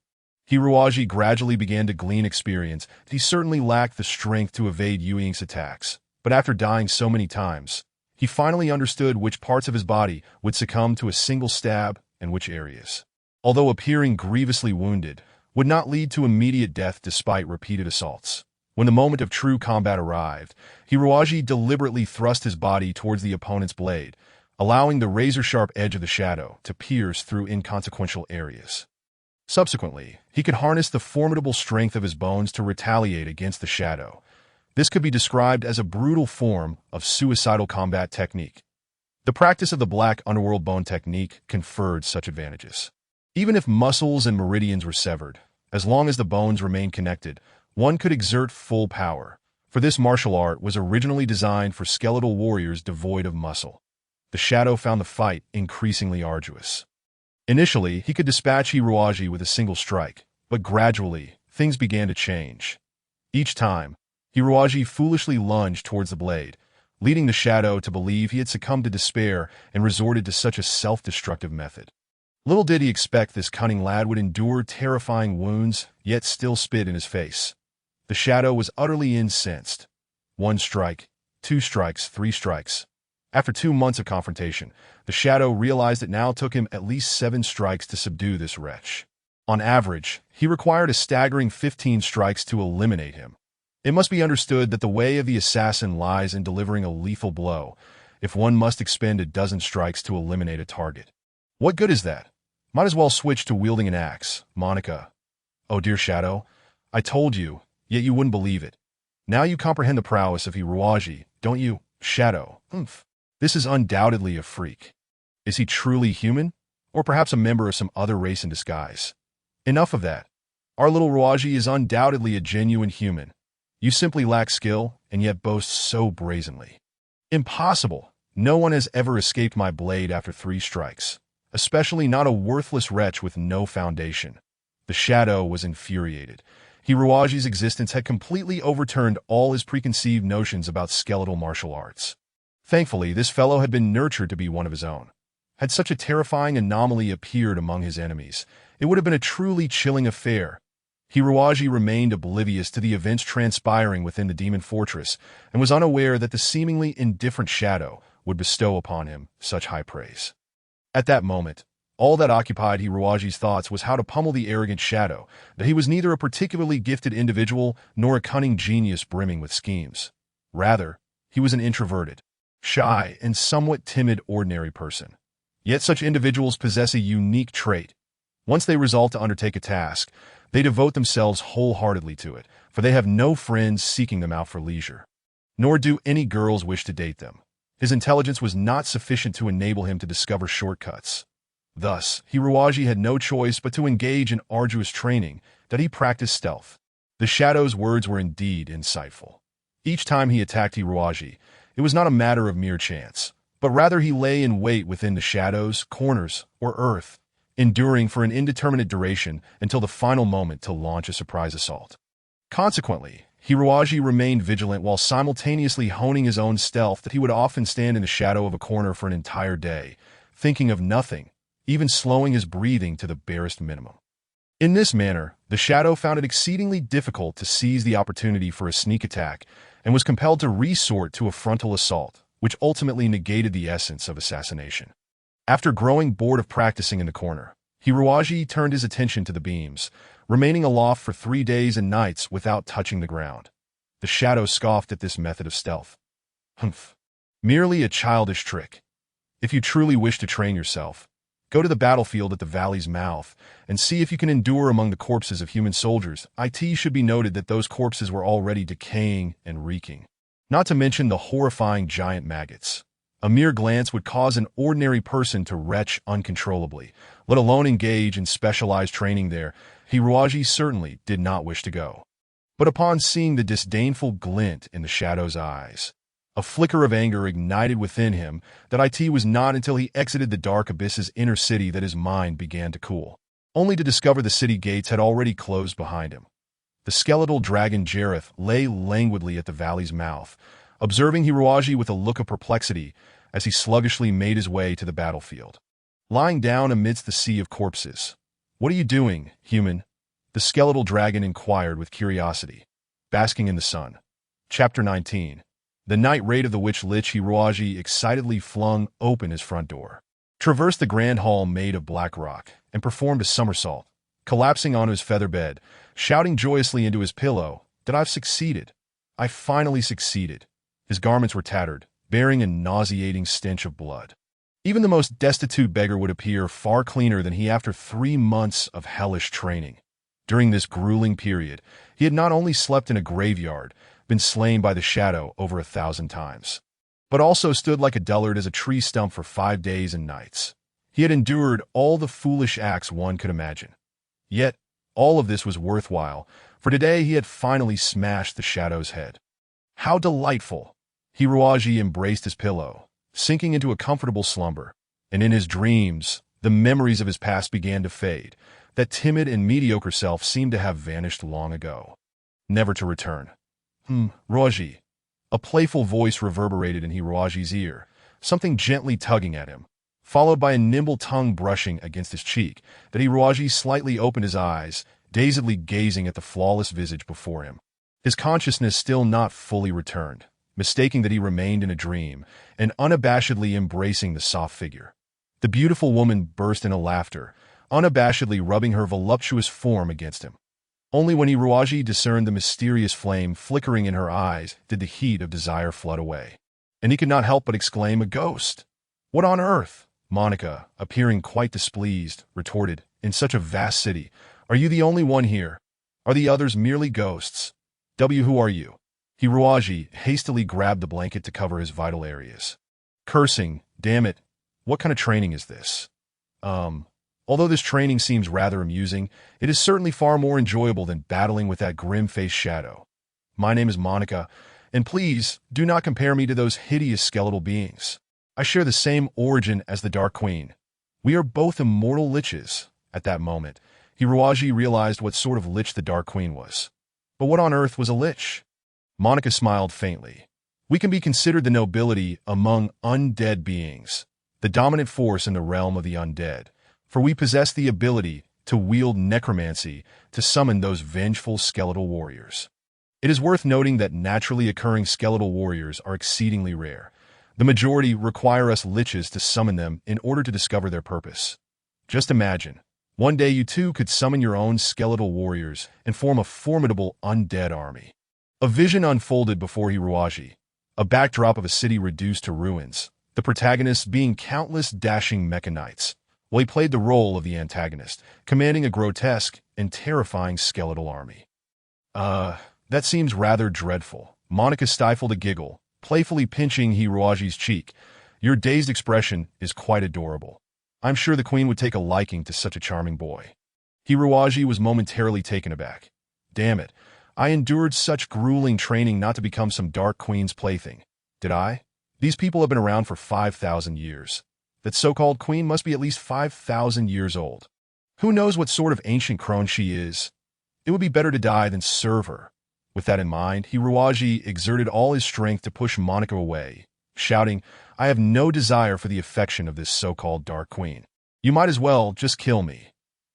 Hiruaji gradually began to glean experience that he certainly lacked the strength to evade Yuying's attacks. But after dying so many times, he finally understood which parts of his body would succumb to a single stab and which areas, although appearing grievously wounded, would not lead to immediate death despite repeated assaults. When the moment of true combat arrived, Hiruaji deliberately thrust his body towards the opponent's blade, allowing the razor-sharp edge of the shadow to pierce through inconsequential areas. Subsequently, he could harness the formidable strength of his bones to retaliate against the shadow. This could be described as a brutal form of suicidal combat technique. The practice of the Black Underworld bone technique conferred such advantages. Even if muscles and meridians were severed, as long as the bones remained connected, one could exert full power, for this martial art was originally designed for skeletal warriors devoid of muscle. The shadow found the fight increasingly arduous. Initially, he could dispatch Hiruaji with a single strike, but gradually, things began to change. Each time, Hiruaji foolishly lunged towards the blade, leading the shadow to believe he had succumbed to despair and resorted to such a self-destructive method. Little did he expect this cunning lad would endure terrifying wounds, yet still spit in his face. The shadow was utterly incensed. 1 strike, 2 strikes, 3 strikes. After 2 months of confrontation, the shadow realized it now took him at least 7 strikes to subdue this wretch. On average, he required a staggering 15 strikes to eliminate him. It must be understood that the way of the assassin lies in delivering a lethal blow, if one must expend 12 strikes to eliminate a target. What good is that? Might as well switch to wielding an axe, Monica. Oh dear Shadow, I told you, yet you wouldn't believe it. Now you comprehend the prowess of Hiruaji, don't you, Shadow? This is undoubtedly a freak. Is he truly human? Or perhaps a member of some other race in disguise? Enough of that. Our little Ruaji is undoubtedly a genuine human. You simply lack skill, and yet boast so brazenly. Impossible. No one has ever escaped my blade after 3 strikes, especially not a worthless wretch with no foundation. The Shadow was infuriated. Hiruaji's existence had completely overturned all his preconceived notions about skeletal martial arts. Thankfully, this fellow had been nurtured to be one of his own. Had such a terrifying anomaly appeared among his enemies, it would have been a truly chilling affair. Hiruaji remained oblivious to the events transpiring within the demon fortress and was unaware that the seemingly indifferent Shadow would bestow upon him such high praise. At that moment, all that occupied Hiruaji's thoughts was how to pummel the arrogant Shadow, that he was neither a particularly gifted individual nor a cunning genius brimming with schemes. Rather, he was an introverted, shy, and somewhat timid ordinary person. Yet such individuals possess a unique trait. Once they resolve to undertake a task, they devote themselves wholeheartedly to it, for they have no friends seeking them out for leisure. Nor do any girls wish to date them. His intelligence was not sufficient to enable him to discover shortcuts. Thus, Hiruaji had no choice but to engage in arduous training that he practiced stealth. The Shadow's words were indeed insightful. Each time he attacked Hiruaji, it was not a matter of mere chance, but rather he lay in wait within the shadows, corners, or earth, enduring for an indeterminate duration until the final moment to launch a surprise assault. Consequently, Hiruaji remained vigilant while simultaneously honing his own stealth that he would often stand in the shadow of a corner for an entire day, thinking of nothing, even slowing his breathing to the barest minimum. In this manner, the Shadow found it exceedingly difficult to seize the opportunity for a sneak attack and was compelled to resort to a frontal assault, which ultimately negated the essence of assassination. After growing bored of practicing in the corner, Hiruaji turned his attention to the beams, remaining aloft for 3 days and nights without touching the ground. The Shadow scoffed at this method of stealth. Humph. Merely a childish trick. If you truly wish to train yourself, go to the battlefield at the valley's mouth and see if you can endure among the corpses of human soldiers. It should be noted that those corpses were already decaying and reeking. Not to mention the horrifying giant maggots. A mere glance would cause an ordinary person to retch uncontrollably, let alone engage in specialized training there. Hiruaji certainly did not wish to go. But upon seeing the disdainful glint in the Shadow's eyes, a flicker of anger ignited within him that it was not until he exited the dark abyss's inner city that his mind began to cool, only to discover the city gates had already closed behind him. The skeletal dragon Jareth lay languidly at the valley's mouth, observing Hiruaji with a look of perplexity as he sluggishly made his way to the battlefield. Lying down amidst the sea of corpses. "What are you doing, human?" the skeletal dragon inquired with curiosity. "Basking in the sun." Chapter 19. The night raid of the Witch Lich. Hiruaji excitedly flung open his front door, traversed the grand hall made of black rock, and performed a somersault, collapsing onto his feather bed, shouting joyously into his pillow that "I've succeeded. I finally succeeded." His garments were tattered, bearing a nauseating stench of blood. Even the most destitute beggar would appear far cleaner than he after 3 months of hellish training. During this grueling period, he had not only slept in a graveyard, been slain by the Shadow over 1,000 times, but also stood like a dullard as a tree stump for 5 days and nights. He had endured all the foolish acts one could imagine. Yet, all of this was worthwhile, for today he had finally smashed the Shadow's head. How delightful! Hiruaji embraced his pillow, sinking into a comfortable slumber, and in his dreams, the memories of his past began to fade. That timid and mediocre self seemed to have vanished long ago, never to return. Roji. A playful voice reverberated in Hiruaji's ear, something gently tugging at him, followed by a nimble tongue brushing against his cheek, that Hiruaji slightly opened his eyes, dazedly gazing at the flawless visage before him. His consciousness still not fully returned, mistaking that he remained in a dream, and unabashedly embracing the soft figure. The beautiful woman burst into laughter, unabashedly rubbing her voluptuous form against him. Only when Hiruaji discerned the mysterious flame flickering in her eyes did the heat of desire flood away, and he could not help but exclaim, "A ghost! What on earth?" Monica, appearing quite displeased, retorted, "In such a vast city, are you the only one here? Are the others merely ghosts? Who are you?" Hiruaji hastily grabbed the blanket to cover his vital areas, cursing, "Damn it, what kind of training is this?" Although this training seems rather amusing, it is certainly far more enjoyable than battling with that grim-faced Shadow. My name is Monica, and please do not compare me to those hideous skeletal beings. I share the same origin as the Dark Queen. We are both immortal liches." At that moment, Hiruaji realized what sort of lich the Dark Queen was. But what on earth was a lich? Monica smiled faintly. "We can be considered the nobility among undead beings, the dominant force in the realm of the undead. For we possess the ability to wield necromancy to summon those vengeful skeletal warriors. It is worth noting that naturally occurring skeletal warriors are exceedingly rare. The majority require us liches to summon them in order to discover their purpose. Just imagine, one day you too could summon your own skeletal warriors and form a formidable undead army." A vision unfolded before Hiruaji, A backdrop of a city reduced to ruins, the protagonists being countless dashing Mecha knights, while he played the role of the antagonist, commanding a grotesque and terrifying skeletal army. That seems rather dreadful. Monica stifled a giggle, playfully pinching Hiroaji's cheek. Your dazed expression is quite adorable. I'm sure the queen would take a liking to such a charming boy. Hiroaji was momentarily taken aback. Damn it, I endured such grueling training not to become some dark queen's plaything. Did I? These people have been around for 5,000 years. That so-called queen must be at least 5,000 years old. Who knows what sort of ancient crone she is? It would be better to die than serve her. With that in mind, Hiroaji exerted all his strength to push Monica away, shouting, I have no desire for the affection of this so-called dark queen. You might as well just kill me.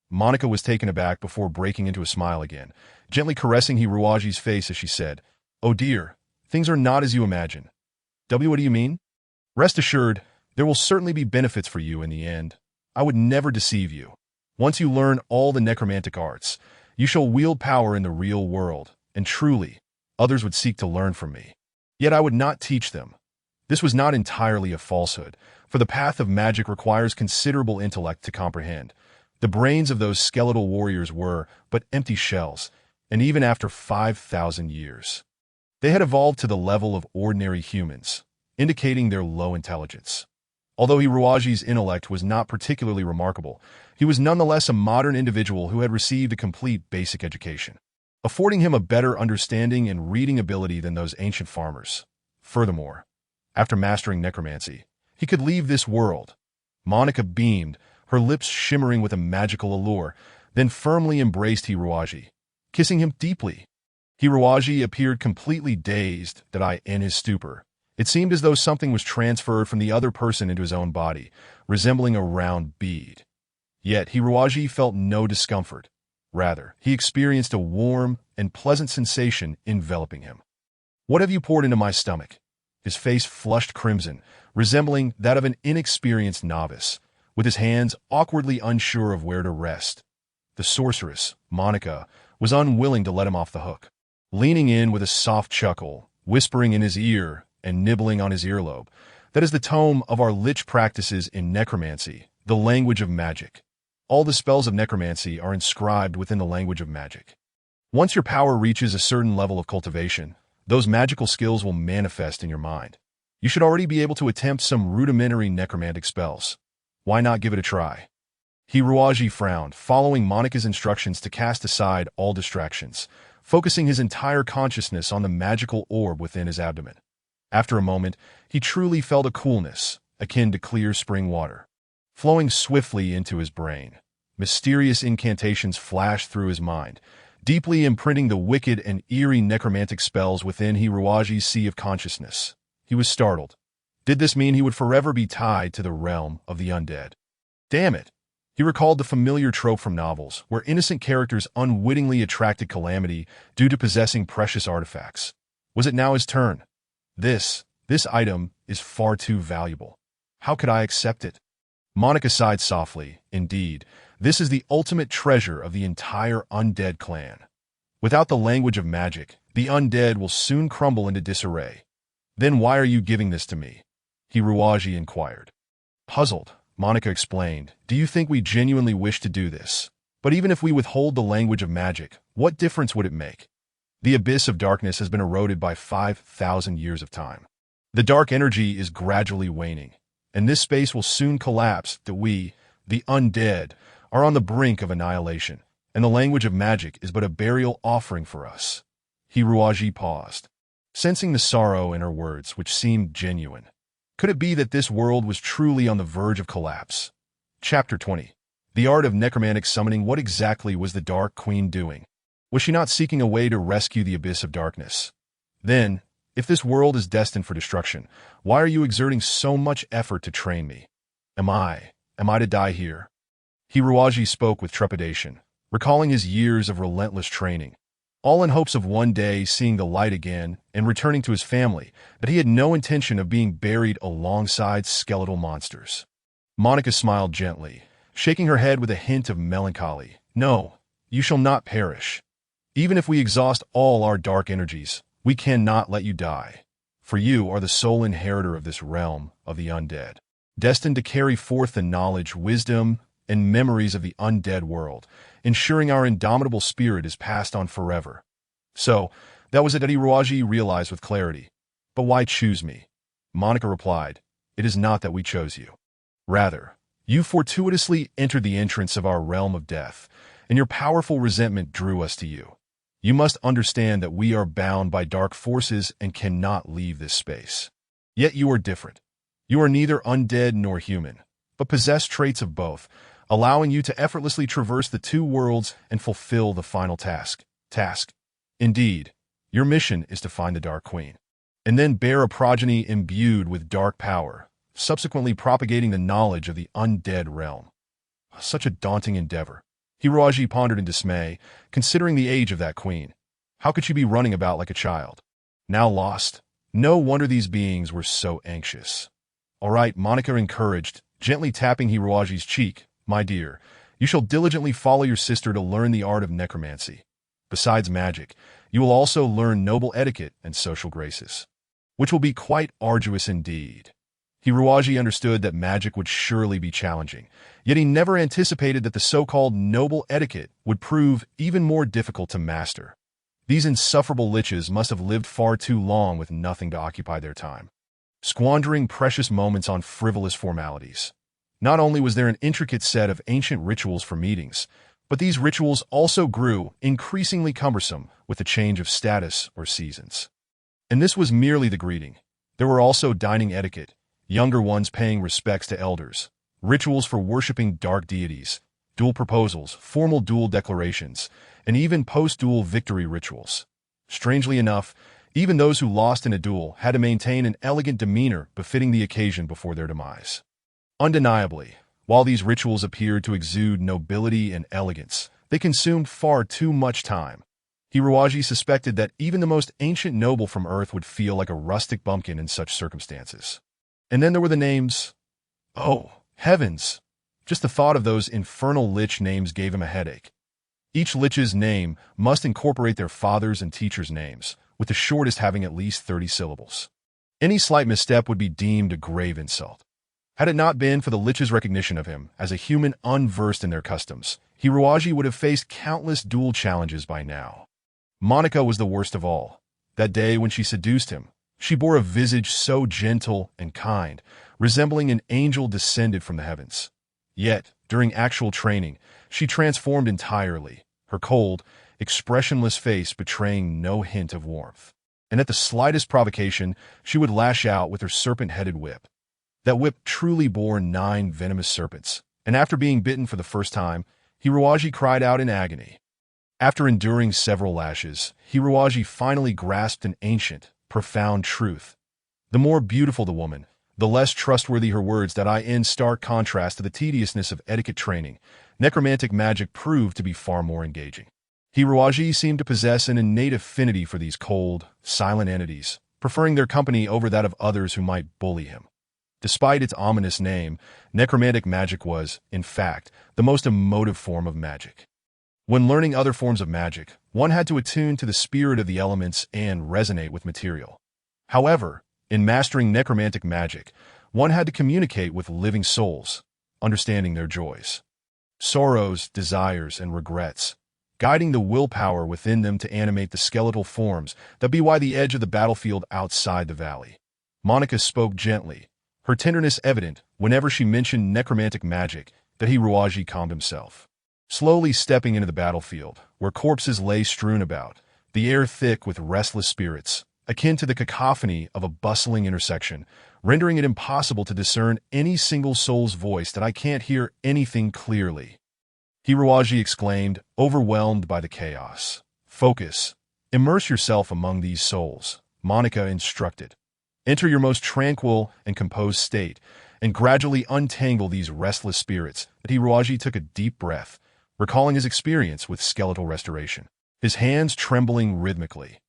Monica was taken aback before breaking into a smile again, gently caressing Hiroaji's face as she said, Oh dear, things are not as you imagine. What do you mean? Rest assured, there will certainly be benefits for you in the end. I would never deceive you. Once you learn all the necromantic arts, you shall wield power in the real world, and truly, others would seek to learn from me. Yet I would not teach them. This was not entirely a falsehood, for the path of magic requires considerable intellect to comprehend. The brains of those skeletal warriors were but empty shells, and even after 5,000 years, they had evolved to the level of ordinary humans, indicating their low intelligence. Although Hiroaji's intellect was not particularly remarkable, he was nonetheless a modern individual who had received a complete basic education, affording him a better understanding and reading ability than those ancient farmers. Furthermore, after mastering necromancy, he could leave this world. Monica beamed, her lips shimmering with a magical allure, then firmly embraced Hiroaji, kissing him deeply. Hiroaji appeared completely dazed, in his stupor. It seemed as though something was transferred from the other person into his own body, resembling a round bead. Yet Hiroaji felt no discomfort. Rather, he experienced a warm and pleasant sensation enveloping him. What have you poured into my stomach? His face flushed crimson, resembling that of an inexperienced novice, with his hands awkwardly unsure of where to rest. The sorceress, Monica, was unwilling to let him off the hook. Leaning in with a soft chuckle, whispering in his ear and nibbling on his earlobe, that is the tome of our lich practices in necromancy, the language of magic. All the spells of necromancy are inscribed within the language of magic. Once your power reaches a certain level of cultivation, those magical skills will manifest in your mind. You should already be able to attempt some rudimentary necromantic spells. Why not give it a try? Hiroaji frowned, following Monica's instructions to cast aside all distractions, focusing his entire consciousness on the magical orb within his abdomen. After a moment, he truly felt a coolness, akin to clear spring water, flowing swiftly into his brain. Mysterious incantations flashed through his mind, deeply imprinting the wicked and eerie necromantic spells within Hiroaji's sea of consciousness. He was startled. Did this mean he would forever be tied to the realm of the undead? Damn it! He recalled the familiar trope from novels, where innocent characters unwittingly attracted calamity due to possessing precious artifacts. Was it now his turn? This item is far too valuable. How could I accept it? Monica sighed softly. Indeed, this is the ultimate treasure of the entire undead clan. Without the language of magic, the undead will soon crumble into disarray. Then why are you giving this to me? Hiroaji inquired. Puzzled, Monica explained, do you think we genuinely wish to do this? But even if we withhold the language of magic, what difference would it make? The abyss of darkness has been eroded by 5,000 years of time. The dark energy is gradually waning, and this space will soon collapse. We, the undead, are on the brink of annihilation, and the language of magic is but a burial offering for us. Hiroaji paused, sensing the sorrow in her words, which seemed genuine. Could it be that this world was truly on the verge of collapse? Chapter 20. The Art of Necromantic Summoning. What exactly was the Dark Queen doing? Was she not seeking a way to rescue the abyss of darkness? Then, if this world is destined for destruction, why are you exerting so much effort to train me? Am I to die here? Hiroaji spoke with trepidation, recalling his years of relentless training, all in hopes of one day seeing the light again and returning to his family, but he had no intention of being buried alongside skeletal monsters. Monica smiled gently, shaking her head with a hint of melancholy. No, you shall not perish. Even if we exhaust all our dark energies, we cannot let you die. for you are the sole inheritor of this realm of the undead, destined to carry forth the knowledge, wisdom, and memories of the undead world, ensuring our indomitable spirit is passed on forever. So, that was it that Hiroaji realized with clarity. But why choose me? Monica replied, it is not that we chose you. Rather, you fortuitously entered the entrance of our realm of death, and your powerful resentment drew us to you. You must understand that we are bound by dark forces and cannot leave this space. Yet you are different. You are neither undead nor human, but possess traits of both, allowing you to effortlessly traverse the two worlds and fulfill the final task. Indeed, your mission is to find the Dark Queen, and then bear a progeny imbued with dark power, subsequently propagating the knowledge of the undead realm. Such a daunting endeavor. Hiroaji pondered in dismay, considering the age of that queen. How could she be running about like a child? Now lost. No wonder these beings were so anxious. All right, Monica encouraged, gently tapping Hiroaji's cheek. My dear, you shall diligently follow your sister to learn the art of necromancy. Besides magic, you will also learn noble etiquette and social graces, which will be quite arduous indeed. Hiroaji understood that magic would surely be challenging, yet he never anticipated that the so-called noble etiquette would prove even more difficult to master. These insufferable liches must have lived far too long with nothing to occupy their time, squandering precious moments on frivolous formalities. Not only was there an intricate set of ancient rituals for meetings, but these rituals also grew increasingly cumbersome with the change of status or seasons. And this was merely the greeting. There were also dining etiquette, younger ones paying respects to elders, rituals for worshipping dark deities, duel proposals, formal duel declarations, and even post-duel victory rituals. Strangely enough, even those who lost in a duel had to maintain an elegant demeanor befitting the occasion before their demise. Undeniably, while these rituals appeared to exude nobility and elegance, they consumed far too much time. Hiroaji suspected that even the most ancient noble from Earth would feel like a rustic bumpkin in such circumstances. And then there were the names. Oh, heavens! Just the thought of those infernal lich names gave him a headache. Each lich's name must incorporate their father's and teacher's names, with the shortest having at least 30 syllables. Any slight misstep would be deemed a grave insult. Had it not been for the lich's recognition of him as a human unversed in their customs, Hiroaji would have faced countless duel challenges by now. Monica was the worst of all. That day when she seduced him, she bore a visage so gentle and kind, resembling an angel descended from the heavens. Yet, during actual training, she transformed entirely, her cold, expressionless face betraying no hint of warmth. And at the slightest provocation, she would lash out with her serpent-headed whip. That whip truly bore 9 venomous serpents, and after being bitten for the first time, Hiroaji cried out in agony. After enduring several lashes, Hiroaji finally grasped an ancient, profound truth. The more beautiful the woman, the less trustworthy her words. That in stark contrast to the tediousness of etiquette training, necromantic magic proved to be far more engaging. Hiroaji seemed to possess an innate affinity for these cold, silent entities, preferring their company over that of others who might bully him. Despite its ominous name, necromantic magic was, in fact, the most emotive form of magic. When learning other forms of magic, one had to attune to the spirit of the elements and resonate with material. However, in mastering necromantic magic, one had to communicate with living souls, understanding their joys, sorrows, desires, and regrets, guiding the willpower within them to animate the skeletal forms that be the edge of the battlefield outside the valley. Monica spoke gently, her tenderness evident whenever she mentioned necromantic magic. That Hiroaji calmed himself. Slowly stepping into the battlefield, where corpses lay strewn about, the air thick with restless spirits, akin to the cacophony of a bustling intersection, rendering it impossible to discern any single soul's voice. That I can't hear anything clearly. Hiroaji exclaimed, overwhelmed by the chaos. Focus. Immerse yourself among these souls, Monica instructed. Enter your most tranquil and composed state, and gradually untangle these restless spirits. That Hiroaji took a deep breath, recalling his experience with skeletal restoration, his hands trembling rhythmically.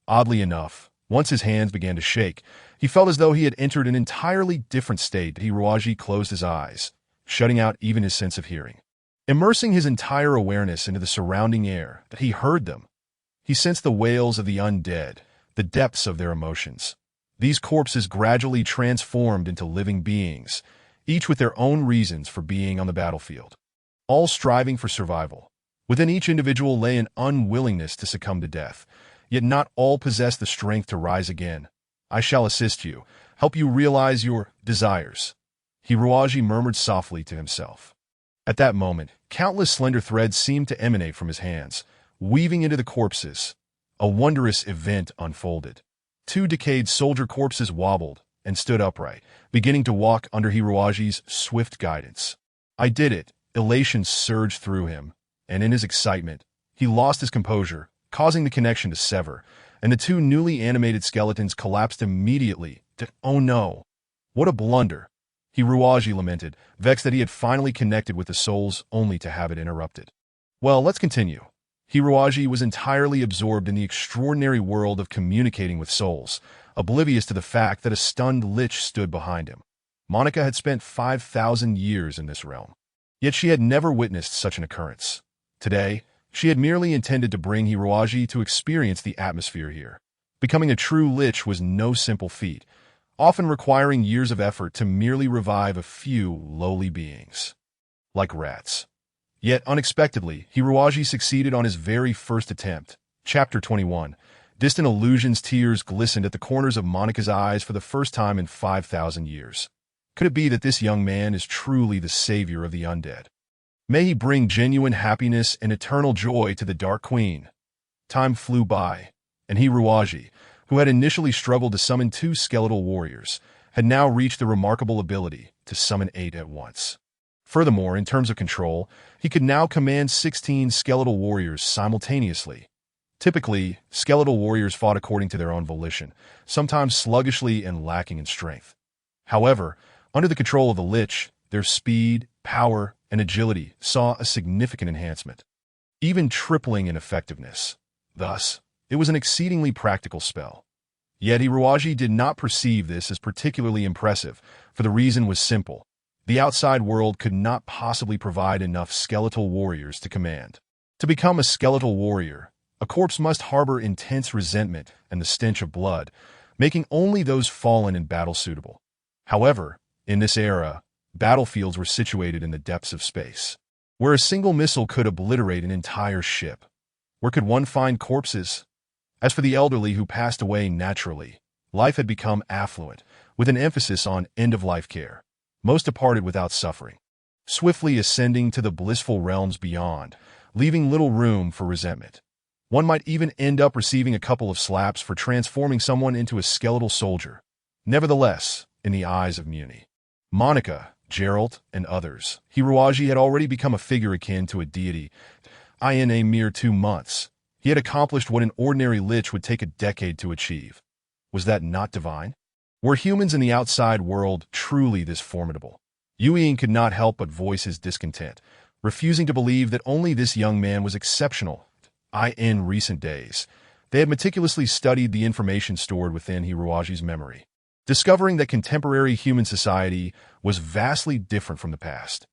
Oddly enough, once his hands began to shake, he felt as though he had entered an entirely different state. Hiroaji closed his eyes, shutting out even his sense of hearing. Immersing his entire awareness into the surrounding air, that he heard them. He sensed the wails of the undead, the depths of their emotions, These corpses gradually transformed into living beings, each with their own reasons for being on the battlefield, all striving for survival. Within each individual lay an unwillingness to succumb to death, yet not all possessed the strength to rise again. "I shall assist you, help you realize your desires," Hiroaji murmured softly to himself. At that moment, countless slender threads seemed to emanate from his hands, weaving into the corpses. A wondrous event unfolded. Two decayed soldier corpses wobbled and stood upright, beginning to walk under Hiroaji's swift guidance. "I did it." Elation surged through him, and in his excitement, he lost his composure, causing the connection to sever, and the two newly animated skeletons collapsed immediately. "Oh no! What a blunder!" Hiroaji lamented, vexed that he had finally connected with the souls only to have it interrupted. Well, let's continue. Hiroaji was entirely absorbed in the extraordinary world of communicating with souls, oblivious to the fact that a stunned lich stood behind him. Monica had spent 5,000 years in this realm, yet she had never witnessed such an occurrence. Today, she had merely intended to bring Hiroaji to experience the atmosphere here. Becoming a true lich was no simple feat, often requiring years of effort to merely revive a few lowly beings, like rats. Yet, unexpectedly, Hiroaji succeeded on his very first attempt. Chapter 21. Distant illusions. Tears glistened at the corners of Monica's eyes for the first time in 5,000 years. Could it be that this young man is truly the savior of the undead? May he bring genuine happiness and eternal joy to the Dark Queen. Time flew by, and Hiroaji, who had initially struggled to summon 2 skeletal warriors, had now reached the remarkable ability to summon 8 at once. Furthermore, in terms of control, he could now command 16 skeletal warriors simultaneously. Typically, skeletal warriors fought according to their own volition, sometimes sluggishly and lacking in strength. However, under the control of the Lich, their speed, power, and agility saw a significant enhancement, even tripling in effectiveness. Thus, it was an exceedingly practical spell. Yet Hiroaji did not perceive this as particularly impressive, for the reason was simple. The outside world could not possibly provide enough skeletal warriors to command. To become a skeletal warrior, a corpse must harbor intense resentment and the stench of blood, making only those fallen in battle suitable. However, in this era, battlefields were situated in the depths of space, where a single missile could obliterate an entire ship. Where could one find corpses? As for the elderly who passed away naturally, life had become affluent, with an emphasis on end-of-life care. Most departed without suffering, swiftly ascending to the blissful realms beyond, leaving little room for resentment. One might even end up receiving a couple of slaps for transforming someone into a skeletal soldier. Nevertheless, in the eyes of Muni, Monica, Geralt, and others, Hiroaji had already become a figure akin to a deity. In a mere 2 months, he had accomplished what an ordinary lich would take a decade to achieve. Was that not divine? Were humans in the outside world truly this formidable? Yueying could not help but voice his discontent, refusing to believe that only this young man was exceptional. In recent days, they had meticulously studied the information stored within Hiroaji's memory, discovering that contemporary human society was vastly different from the past.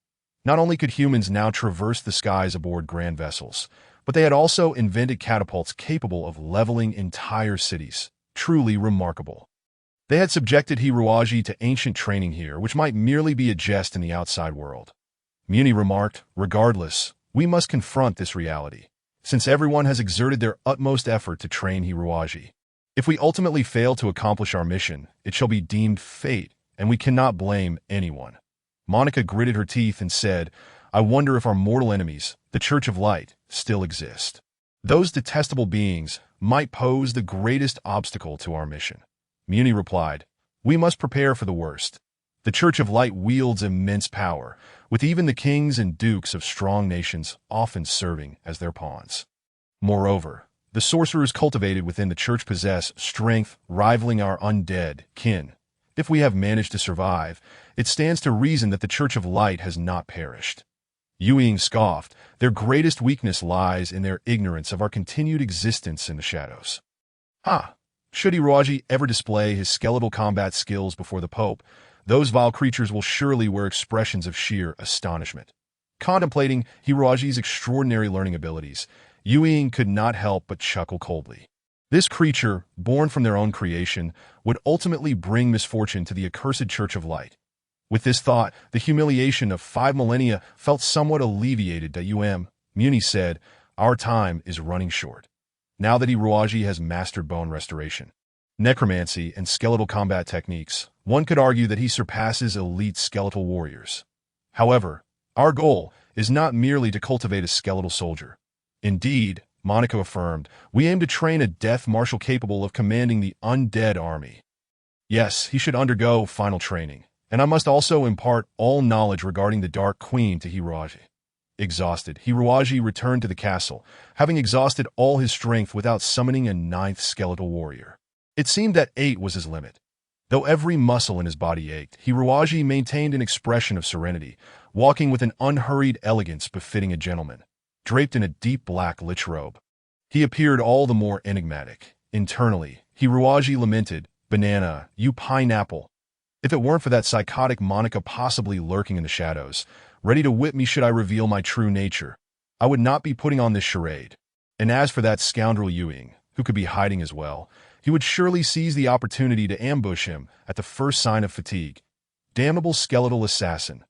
Not only could humans now traverse the skies aboard grand vessels, but they had also invented catapults capable of leveling entire cities. Truly remarkable. They had subjected Hiroaji to ancient training here, which might merely be a jest in the outside world. Muni remarked, "Regardless, we must confront this reality, since everyone has exerted their utmost effort to train Hiroaji. If we ultimately fail to accomplish our mission, it shall be deemed fate, and we cannot blame anyone." Monica gritted her teeth and said, "I wonder if our mortal enemies, the Church of Light, still exist. Those detestable beings might pose the greatest obstacle to our mission." Muni replied, "We must prepare for the worst. The Church of Light wields immense power, with even the kings and dukes of strong nations often serving as their pawns. Moreover, the sorcerers cultivated within the Church possess strength rivaling our undead kin. If we have managed to survive, it stands to reason that the Church of Light has not perished." Yueying scoffed, "Their greatest weakness lies in their ignorance of our continued existence in the shadows." Should Hiroaji ever display his skeletal combat skills before the Pope, those vile creatures will surely wear expressions of sheer astonishment. Contemplating Hiroaji's extraordinary learning abilities, Yueying could not help but chuckle coldly. This creature, born from their own creation, would ultimately bring misfortune to the accursed Church of Light. With this thought, the humiliation of 5 millennia felt somewhat alleviated. Muni said, "Our time is running short." Now that Iruaji has mastered bone restoration, necromancy, and skeletal combat techniques, one could argue that he surpasses elite skeletal warriors. However, our goal is not merely to cultivate a skeletal soldier. Indeed, Monaco affirmed, we aim to train a death marshal capable of commanding the undead army. Yes, he should undergo final training, and I must also impart all knowledge regarding the Dark Queen to Hiruaji. Exhausted, Hiruaji returned to the castle, having exhausted all his strength without summoning a 9th skeletal warrior. It seemed that 8 was his limit. Though every muscle in his body ached, Hiruaji maintained an expression of serenity, walking with an unhurried elegance befitting a gentleman, draped in a deep black lich robe. He appeared all the more enigmatic. Internally, Hiruaji lamented, "Banana, you pineapple. If it weren't for that psychotic Monica possibly lurking in the shadows, ready to whip me should I reveal my true nature, I would not be putting on this charade. And as for that scoundrel Ewing, who could be hiding as well, he would surely seize the opportunity to ambush him at the first sign of fatigue. Damnable skeletal assassin."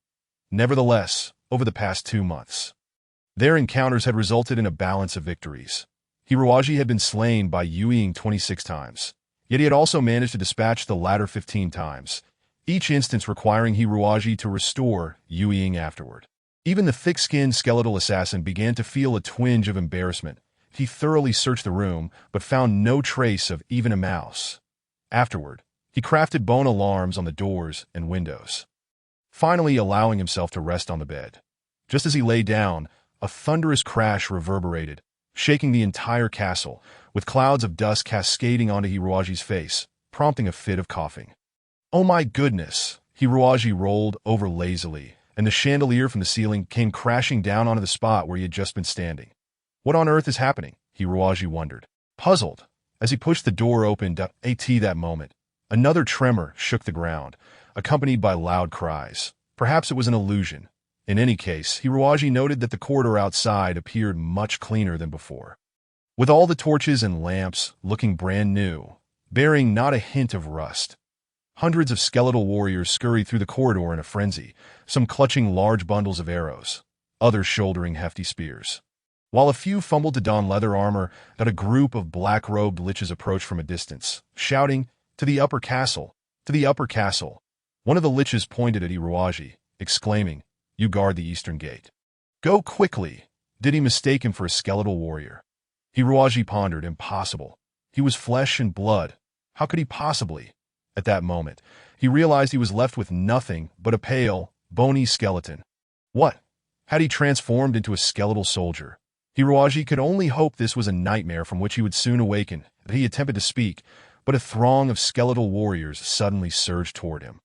Nevertheless, over the past 2 months, their encounters had resulted in a balance of victories. Hiruaji had been slain by Ewing 26 times, yet he had also managed to dispatch the latter 15 times, each instance requiring Hiruaji to restore Ewing afterward. Even the thick-skinned skeletal assassin began to feel a twinge of embarrassment. He thoroughly searched the room, but found no trace of even a mouse. Afterward, he crafted bone alarms on the doors and windows, finally allowing himself to rest on the bed. Just as he lay down, a thunderous crash reverberated, shaking the entire castle, with clouds of dust cascading onto Hiruaji's face, prompting a fit of coughing. "Oh my goodness!" Hiruaji rolled over lazily, and the chandelier from the ceiling came crashing down onto the spot where he had just been standing. What on earth is happening? Hiruaji wondered, puzzled. As he pushed the door open at that moment, another tremor shook the ground, accompanied by loud cries. Perhaps it was an illusion. In any case, Hiruaji noted that the corridor outside appeared much cleaner than before, with all the torches and lamps looking brand new, bearing not a hint of rust. Hundreds of skeletal warriors scurried through the corridor in a frenzy, some clutching large bundles of arrows, others shouldering hefty spears. While a few fumbled to don leather armor, that a group of black-robed liches approached from a distance, shouting, "To the upper castle! To the upper castle!" One of the liches pointed at Hiruaji, exclaiming, "You guard the eastern gate. Go quickly!" Did he mistake him for a skeletal warrior? Hiruaji pondered. Impossible. He was flesh and blood. How could he possibly? At that moment, he realized he was left with nothing but a pale, bony skeleton. What? Had he transformed into a skeletal soldier? Hiruaji could only hope this was a nightmare from which he would soon awaken. He attempted to speak, but a throng of skeletal warriors suddenly surged toward him,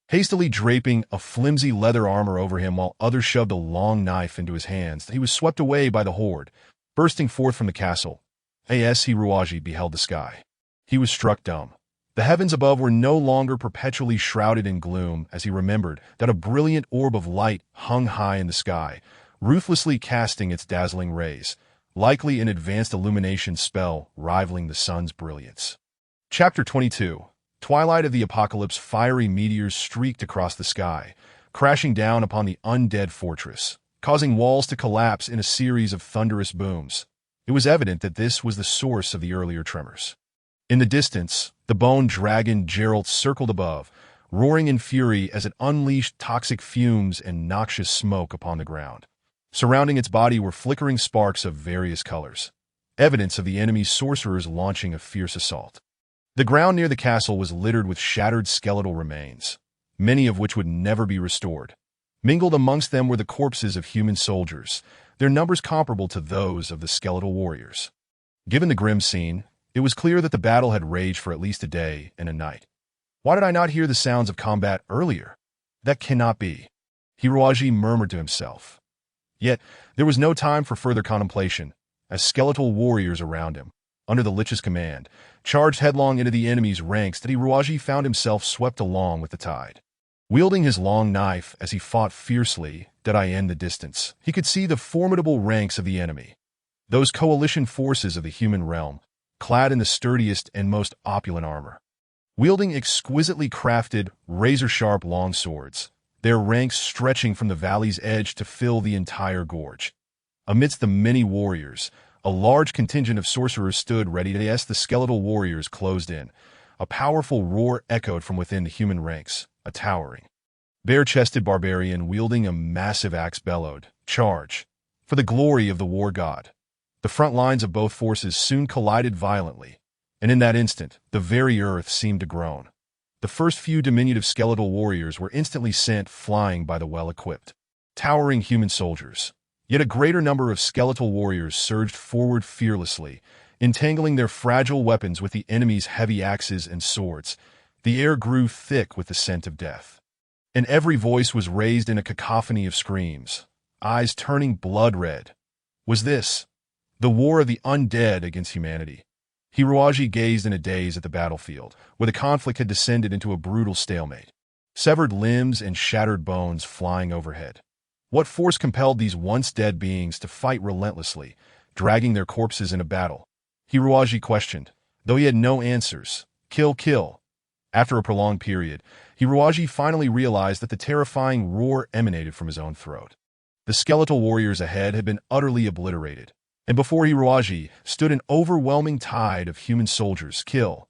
hastily draping a flimsy leather armor over him while others shoved a long knife into his hands. He was swept away by the horde, bursting forth from the castle. As Hiruaji beheld the sky, he was struck dumb. The heavens above were no longer perpetually shrouded in gloom as he remembered that a brilliant orb of light hung high in the sky, ruthlessly casting its dazzling rays, likely an advanced illumination spell rivaling the sun's brilliance. Chapter 22. Twilight of the Apocalypse. Fiery meteors streaked across the sky, crashing down upon the undead fortress, causing walls to collapse in a series of thunderous booms. It was evident that this was the source of the earlier tremors. In the distance, the bone dragon Geralt circled above, roaring in fury as it unleashed toxic fumes and noxious smoke upon the ground. Surrounding its body were flickering sparks of various colors, evidence of the enemy's sorcerers launching a fierce assault. The ground near the castle was littered with shattered skeletal remains, many of which would never be restored. Mingled amongst them were the corpses of human soldiers, their numbers comparable to those of the skeletal warriors. Given the grim scene, it was clear that the battle had raged for at least a day and a night. Why did I not hear the sounds of combat earlier? That cannot be, Hiruaji murmured to himself. Yet, there was no time for further contemplation, as skeletal warriors around him, under the Lich's command, charged headlong into the enemy's ranks that Hiruaji found himself swept along with the tide. Wielding his long knife as he fought fiercely, in the distance, he could see the formidable ranks of the enemy. Those coalition forces of the human realm, clad in the sturdiest and most opulent armor. Wielding exquisitely crafted, razor-sharp long swords, their ranks stretching from the valley's edge to fill the entire gorge. Amidst the many warriors, a large contingent of sorcerers stood ready as the skeletal warriors closed in. A powerful roar echoed from within the human ranks, a towering, bare-chested barbarian wielding a massive axe bellowed, "Charge! For the glory of the war god!" The front lines of both forces soon collided violently, and in that instant, the very earth seemed to groan. The first few diminutive skeletal warriors were instantly sent flying by the well-equipped, towering human soldiers. Yet a greater number of skeletal warriors surged forward fearlessly, entangling their fragile weapons with the enemy's heavy axes and swords. The air grew thick with the scent of death, and every voice was raised in a cacophony of screams, eyes turning blood red. Was this the war of the undead against humanity? Hiroaji gazed in a daze at the battlefield, where the conflict had descended into a brutal stalemate. Severed limbs and shattered bones flying overhead. What force compelled these once dead beings to fight relentlessly, dragging their corpses into battle? Hiroaji questioned, though he had no answers. Kill, kill. After a prolonged period, Hiroaji finally realized that the terrifying roar emanated from his own throat. The skeletal warriors ahead had been utterly obliterated, and before Hiroaji stood an overwhelming tide of human soldiers. Kill.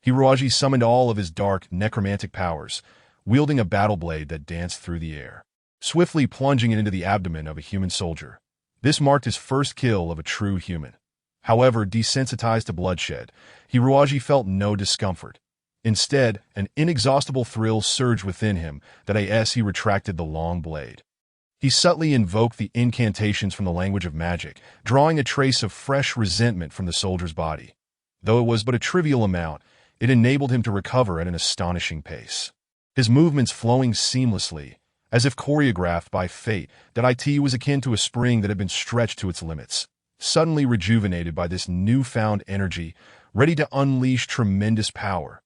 Hiroaji summoned all of his dark, necromantic powers, wielding a battle blade that danced through the air, swiftly plunging it into the abdomen of a human soldier. This marked his first kill of a true human. However, desensitized to bloodshed, Hiroaji felt no discomfort. Instead, an inexhaustible thrill surged within him that as he retracted the long blade. He subtly invoked the incantations from the language of magic, drawing a trace of fresh resentment from the soldier's body. Though it was but a trivial amount, it enabled him to recover at an astonishing pace. His movements flowing seamlessly, as if choreographed by fate, that it was akin to a spring that had been stretched to its limits, suddenly rejuvenated by this newfound energy, ready to unleash tremendous power.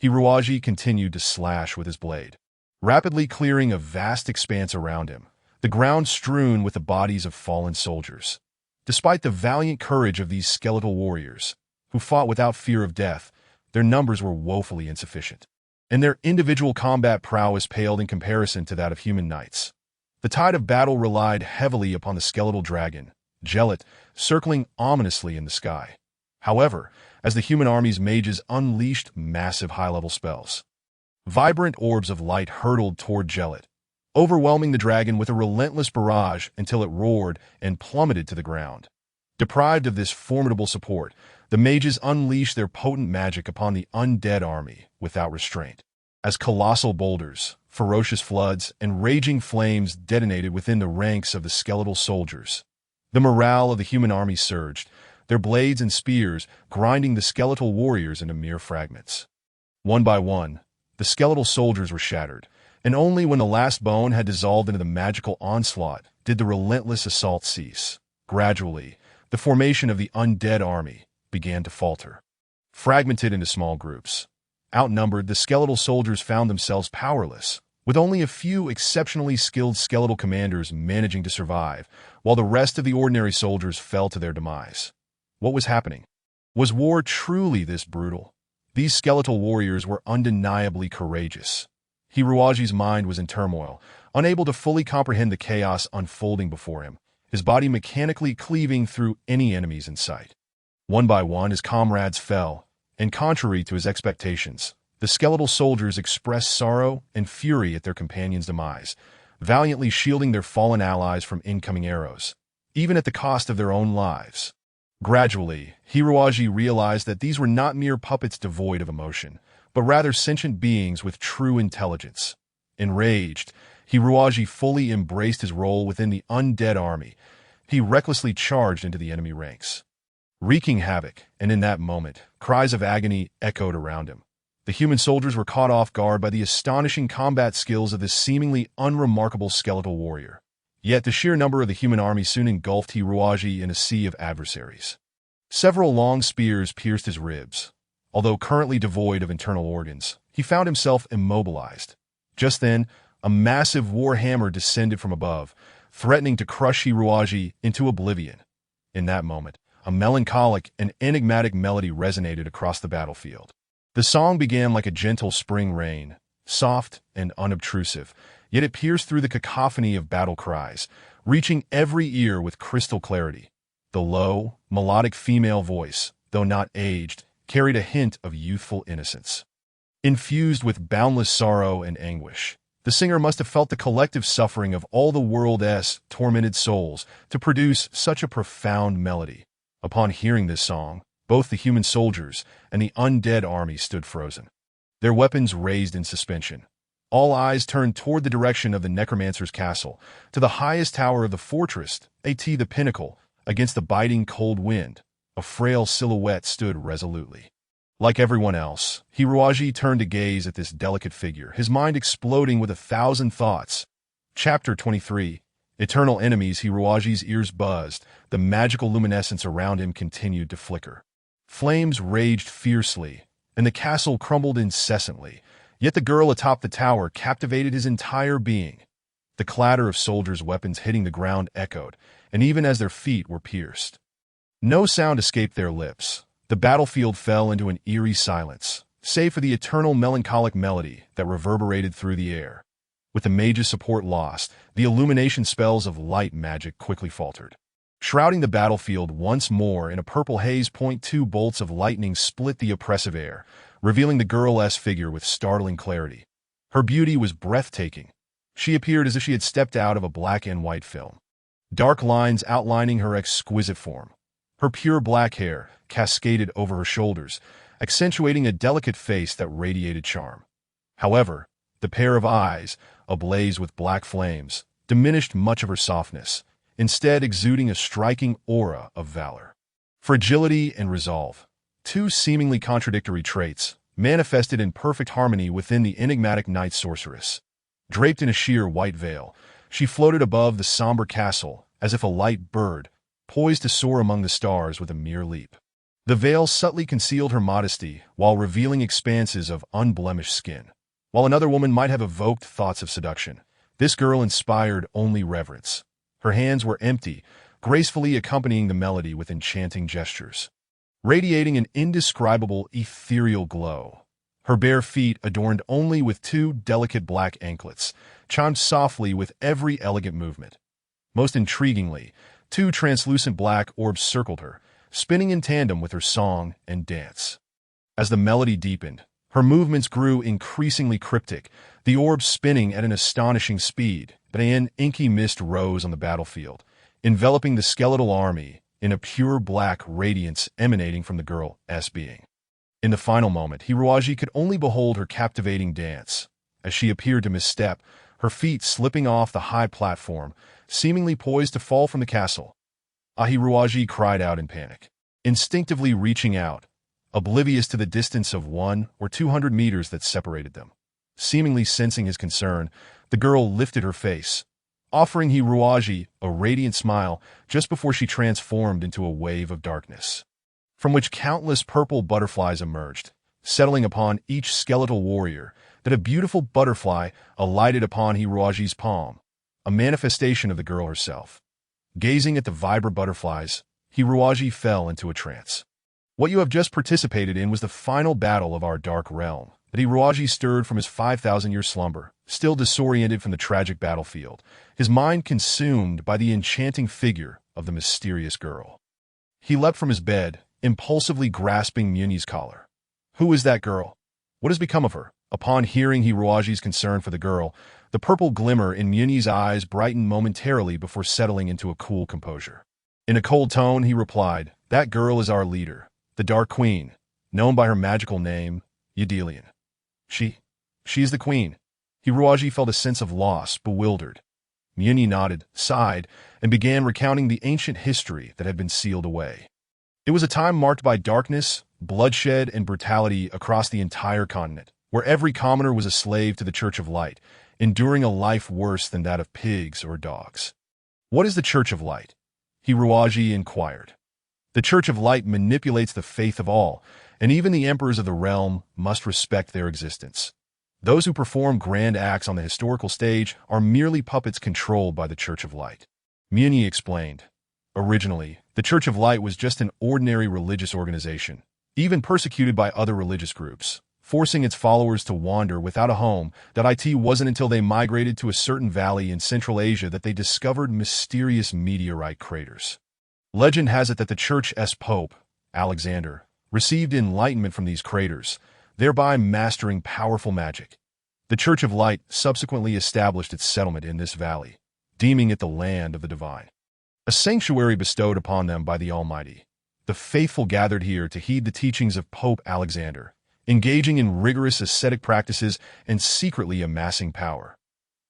Hiroaji continued to slash with his blade, rapidly clearing a vast expanse around him, the ground strewn with the bodies of fallen soldiers. Despite the valiant courage of these skeletal warriors, who fought without fear of death, their numbers were woefully insufficient, and their individual combat prowess paled in comparison to that of human knights. The tide of battle relied heavily upon the skeletal dragon, Gelit, circling ominously in the sky. However, as the human army's mages unleashed massive high-level spells, vibrant orbs of light hurtled toward Gelit, overwhelming the dragon with a relentless barrage until it roared and plummeted to the ground. Deprived of this formidable support, the mages unleashed their potent magic upon the undead army without restraint. As colossal boulders, ferocious floods, and raging flames detonated within the ranks of the skeletal soldiers, the morale of the human army surged, their blades and spears grinding the skeletal warriors into mere fragments. One by one, the skeletal soldiers were shattered, and only when the last bone had dissolved into the magical onslaught did the relentless assault cease. Gradually, the formation of the undead army began to falter. Fragmented into small groups, outnumbered, the skeletal soldiers found themselves powerless, with only a few exceptionally skilled skeletal commanders managing to survive, while the rest of the ordinary soldiers fell to their demise. What was happening? Was war truly this brutal? These skeletal warriors were undeniably courageous. Hiroaji's mind was in turmoil, unable to fully comprehend the chaos unfolding before him, his body mechanically cleaving through any enemies in sight. One by one, his comrades fell, and contrary to his expectations, the skeletal soldiers expressed sorrow and fury at their companions' demise, valiantly shielding their fallen allies from incoming arrows, even at the cost of their own lives. Gradually, Hiroaji realized that these were not mere puppets devoid of emotion, but rather sentient beings with true intelligence. Enraged, Hiroaji fully embraced his role within the undead army. He recklessly charged into the enemy ranks, wreaking havoc, and in that moment, cries of agony echoed around him. The human soldiers were caught off guard by the astonishing combat skills of this seemingly unremarkable skeletal warrior. Yet the sheer number of the human army soon engulfed Hiroaji in a sea of adversaries. Several long spears pierced his ribs. Although currently devoid of internal organs, he found himself immobilized. Just then, a massive war hammer descended from above, threatening to crush Hiroaji into oblivion. In that moment, a melancholic and enigmatic melody resonated across the battlefield. The song began like a gentle spring rain, soft and unobtrusive, yet it pierced through the cacophony of battle cries, reaching every ear with crystal clarity. The low, melodic female voice, though not aged, carried a hint of youthful innocence. Infused with boundless sorrow and anguish, the singer must have felt the collective suffering of all the world's tormented souls to produce such a profound melody. Upon hearing this song, both the human soldiers and the undead army stood frozen, their weapons raised in suspension. All eyes turned toward the direction of the necromancer's castle, to the highest tower of the fortress, the pinnacle. Against the biting cold wind, a frail silhouette stood resolutely. Like everyone else, Hiroaji turned to gaze at this delicate figure, his mind exploding with 1,000 thoughts. Chapter 23. Eternal enemies. Hiroaji's ears buzzed. The magical luminescence around him continued to flicker. Flames raged fiercely, and the castle crumbled incessantly. Yet the girl atop the tower captivated his entire being. The clatter of soldiers' weapons hitting the ground echoed, and even as their feet were pierced, no sound escaped their lips. The battlefield fell into an eerie silence, save for the eternal melancholic melody that reverberated through the air. With the mage's support lost, the illumination spells of light magic quickly faltered, shrouding the battlefield once more in a purple haze. 2 bolts of lightning split the oppressive air, revealing the girl's figure with startling clarity. Her beauty was breathtaking. She appeared as if she had stepped out of a black and white film, dark lines outlining her exquisite form. Her pure black hair cascaded over her shoulders, accentuating a delicate face that radiated charm. However, the pair of eyes, ablaze with black flames, diminished much of her softness, instead exuding a striking aura of valor, fragility, and resolve. 2 seemingly contradictory traits manifested in perfect harmony within the enigmatic night sorceress. Draped in a sheer white veil, she floated above the somber castle as if a light bird, poised to soar among the stars with a mere leap. The veil subtly concealed her modesty while revealing expanses of unblemished skin. While another woman might have evoked thoughts of seduction, this girl inspired only reverence. Her hands were empty, gracefully accompanying the melody with enchanting gestures, radiating an indescribable ethereal glow. Her bare feet, adorned only with 2 delicate black anklets, chimed softly with every elegant movement. Most intriguingly, 2 translucent black orbs circled her, spinning in tandem with her song and dance. As the melody deepened, her movements grew increasingly cryptic, the orbs spinning at an astonishing speed. An inky mist rose on the battlefield, enveloping the skeletal army in a pure black radiance emanating from the girl's being. In the final moment, Hiroaji could only behold her captivating dance, as she appeared to misstep, her feet slipping off the high platform, seemingly poised to fall from the castle. Hiroaji cried out in panic, instinctively reaching out, oblivious to the distance of 100 or 200 meters that separated them. Seemingly sensing his concern, the girl lifted her face, offering Hiroaji a radiant smile just before she transformed into a wave of darkness, from which countless purple butterflies emerged, settling upon each skeletal warrior. That a beautiful butterfly alighted upon Hiroaji's palm, a manifestation of the girl herself. Gazing at the vibrant butterflies, Hiroaji fell into a trance. What you have just participated in was the final battle of our dark realm. But Hiroaji stirred from his 5,000-year slumber, still disoriented from the tragic battlefield, his mind consumed by the enchanting figure of the mysterious girl. He leapt from his bed, impulsively grasping Muni's collar. Who is that girl? What has become of her? Upon hearing Hiroaji's concern for the girl, the purple glimmer in Muni's eyes brightened momentarily before settling into a cool composure. In a cold tone, he replied, "That girl is our leader, the Dark Queen, known by her magical name, Yedelian. She is the queen." Hiroaji felt a sense of loss, bewildered. Muni nodded, sighed, and began recounting the ancient history that had been sealed away. It was a time marked by darkness, bloodshed, and brutality across the entire continent, where every commoner was a slave to the Church of Light, enduring a life worse than that of pigs or dogs. "What is the Church of Light?" Hiroaji inquired. "The Church of Light manipulates the faith of all, and even the emperors of the realm must respect their existence. Those who perform grand acts on the historical stage are merely puppets controlled by the Church of Light." Muni explained. "Originally, The Church of Light was just an ordinary religious organization, even persecuted by other religious groups, forcing its followers to wander without a home. It wasn't until they migrated to a certain valley in Central Asia that they discovered mysterious meteorite craters. Legend has it that the Church's Pope, Alexander, received enlightenment from these craters, thereby mastering powerful magic. The Church of Light subsequently established its settlement in this valley, deeming it the land of the divine, a sanctuary bestowed upon them by the Almighty. The faithful gathered here to heed the teachings of Pope Alexander, engaging in rigorous ascetic practices and secretly amassing power.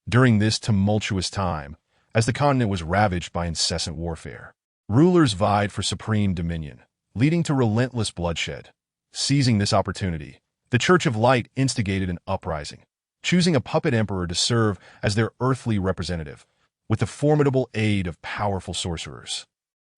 During this tumultuous time, as the continent was ravaged by incessant warfare, rulers vied for supreme dominion, leading to relentless bloodshed. Seizing this opportunity, the Church of Light instigated an uprising, choosing a puppet emperor to serve as their earthly representative, with the formidable aid of powerful sorcerers.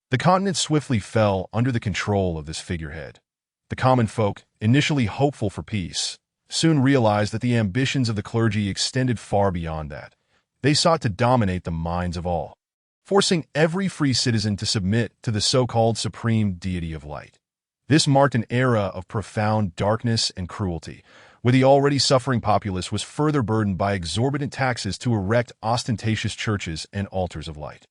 The continent swiftly fell under the control of this figurehead. The common folk, initially hopeful for peace, soon realized that the ambitions of the clergy extended far beyond that. They sought to dominate the minds of all, forcing every free citizen to submit to the so-called supreme deity of light. This marked an era of profound darkness and cruelty, where the already suffering populace was further burdened by exorbitant taxes to erect ostentatious churches and altars of light.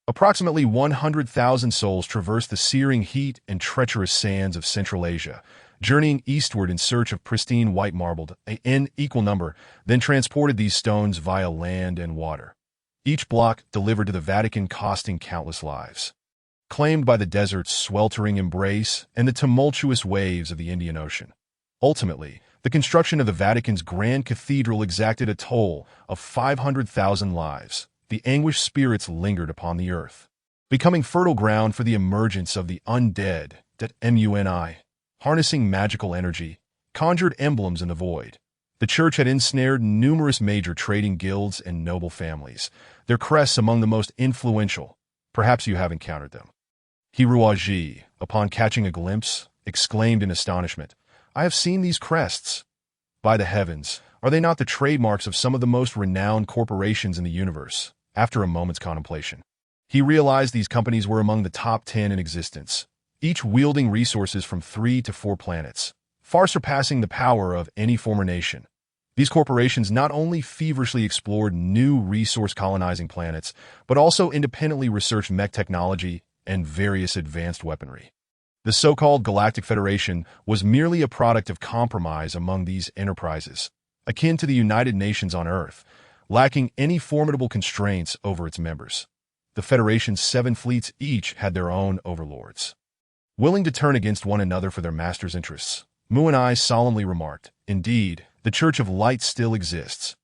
Approximately 100,000 souls traversed the searing heat and treacherous sands of Central Asia, journeying eastward in search of pristine white marble. An equal number then transported these stones via land and water, each block delivered to the Vatican costing countless lives. Claimed by the desert's sweltering embrace and the tumultuous waves of the Indian Ocean. Ultimately, the construction of the Vatican's Grand Cathedral exacted a toll of 500,000 lives. The anguished spirits lingered upon the earth, becoming fertile ground for the emergence of the undead. Harnessing magical energy, conjured emblems in the void. The church had ensnared numerous major trading guilds and noble families, their crests among the most influential. Perhaps you have encountered them. Hiruaji, upon catching a glimpse, exclaimed in astonishment, "I have seen these crests. By the heavens, are they not the trademarks of some of the most renowned corporations in the universe?" After a moment's contemplation, he realized these companies were among the top 10 in existence, each wielding resources from 3 to 4 planets, far surpassing the power of any former nation. These corporations not only feverishly explored new resource-colonizing planets, but also independently researched mech technology and various advanced weaponry. The so-called Galactic Federation was merely a product of compromise among these enterprises, akin to the United Nations on Earth, lacking any formidable constraints over its members. The Federation's 7 fleets each had their own overlords, willing to turn against one another for their master's interests. Mu and I solemnly remarked, "Indeed, the Church of Light still exists."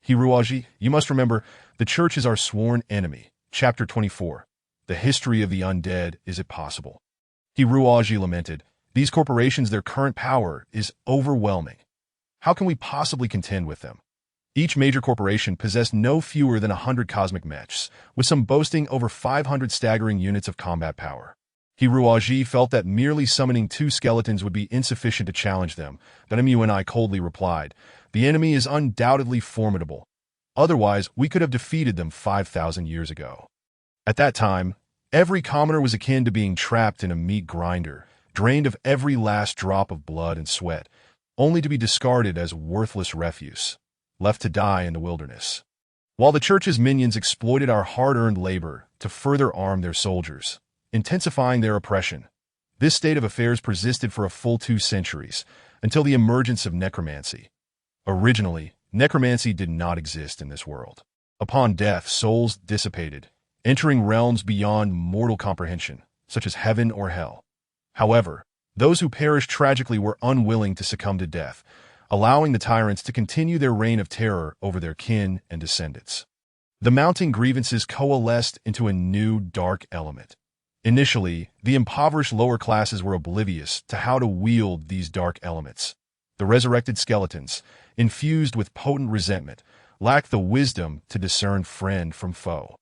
Hiruaji, you must remember, the Church is our sworn enemy. Chapter 24. The History of the Undead, Is It Possible? Hiruaji lamented, "These corporations, their current power is overwhelming. How can we possibly contend with them?" Each major corporation possessed no fewer than 100 cosmic mechs, with some boasting over 500 staggering units of combat power. Hiruaji felt that merely summoning 2 skeletons would be insufficient to challenge them. Mu and I coldly replied, "The enemy is undoubtedly formidable. Otherwise, we could have defeated them 5,000 years ago." At that time, every commoner was akin to being trapped in a meat grinder, drained of every last drop of blood and sweat, only to be discarded as worthless refuse, left to die in the wilderness. While the Church's minions exploited our hard-earned labor to further arm their soldiers, intensifying their oppression, this state of affairs persisted for a full 2 centuries, until the emergence of necromancy. Originally, necromancy did not exist in this world. Upon death, souls dissipated, entering realms beyond mortal comprehension, such as heaven or hell. However, those who perished tragically were unwilling to succumb to death, allowing the tyrants to continue their reign of terror over their kin and descendants. The mounting grievances coalesced into a new dark element. Initially, the impoverished lower classes were oblivious to how to wield these dark elements. The resurrected skeletons, infused with potent resentment, lacked the wisdom to discern friend from foe.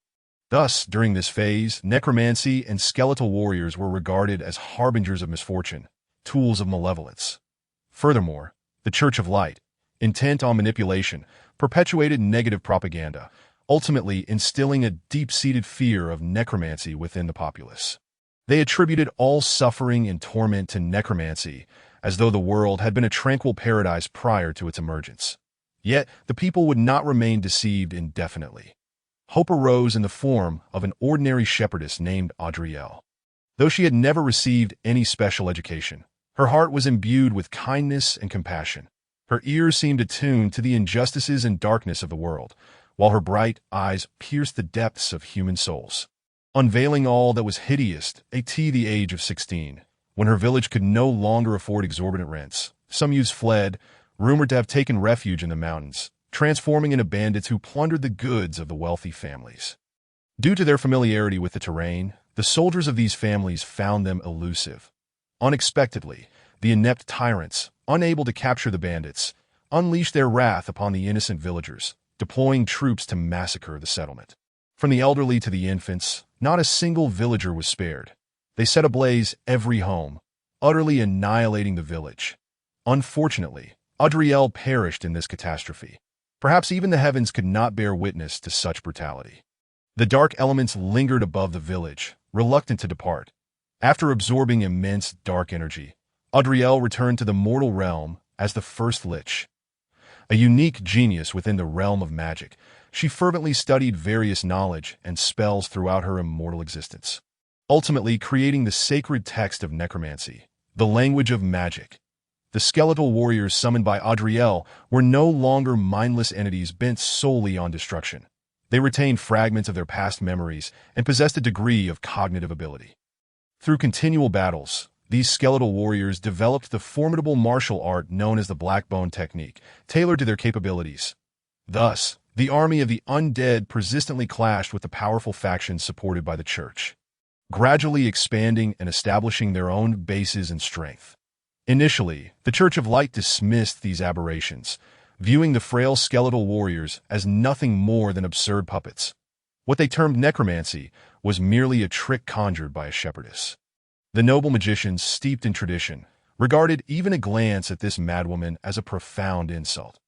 Thus, during this phase, necromancy and skeletal warriors were regarded as harbingers of misfortune, tools of malevolence. Furthermore, the Church of Light, intent on manipulation, perpetuated negative propaganda, ultimately instilling a deep-seated fear of necromancy within the populace. They attributed all suffering and torment to necromancy, as though the world had been a tranquil paradise prior to its emergence. Yet, the people would not remain deceived indefinitely. Hope arose in the form of an ordinary shepherdess named Adrielle. Though she had never received any special education, her heart was imbued with kindness and compassion. Her ears seemed attuned to the injustices and darkness of the world, while her bright eyes pierced the depths of human souls. Unveiling all that was hideous at the age of 16, when her village could no longer afford exorbitant rents, some youths fled, rumored to have taken refuge in the mountains, transforming into bandits who plundered the goods of the wealthy families. Due to their familiarity with the terrain, the soldiers of these families found them elusive. Unexpectedly, the inept tyrants, unable to capture the bandits, unleashed their wrath upon the innocent villagers, deploying troops to massacre the settlement. From the elderly to the infants, not a single villager was spared. They set ablaze every home, utterly annihilating the village. Unfortunately, Adrielle perished in this catastrophe. Perhaps even the heavens could not bear witness to such brutality. The dark elements lingered above the village, reluctant to depart. After absorbing immense dark energy, Adrielle returned to the mortal realm as the first Lich. A unique genius within the realm of magic, she fervently studied various knowledge and spells throughout her immortal existence, ultimately creating the sacred text of necromancy, the language of magic. The skeletal warriors summoned by Adrielle were no longer mindless entities bent solely on destruction. They retained fragments of their past memories and possessed a degree of cognitive ability. Through continual battles, these skeletal warriors developed the formidable martial art known as the Blackbone technique, tailored to their capabilities. Thus, the army of the undead persistently clashed with the powerful factions supported by the Church, gradually expanding and establishing their own bases and strength. Initially, the Church of Light dismissed these aberrations, viewing the frail skeletal warriors as nothing more than absurd puppets. What they termed necromancy was merely a trick conjured by a shepherdess. The noble magicians, steeped in tradition, regarded even a glance at this madwoman as a profound insult.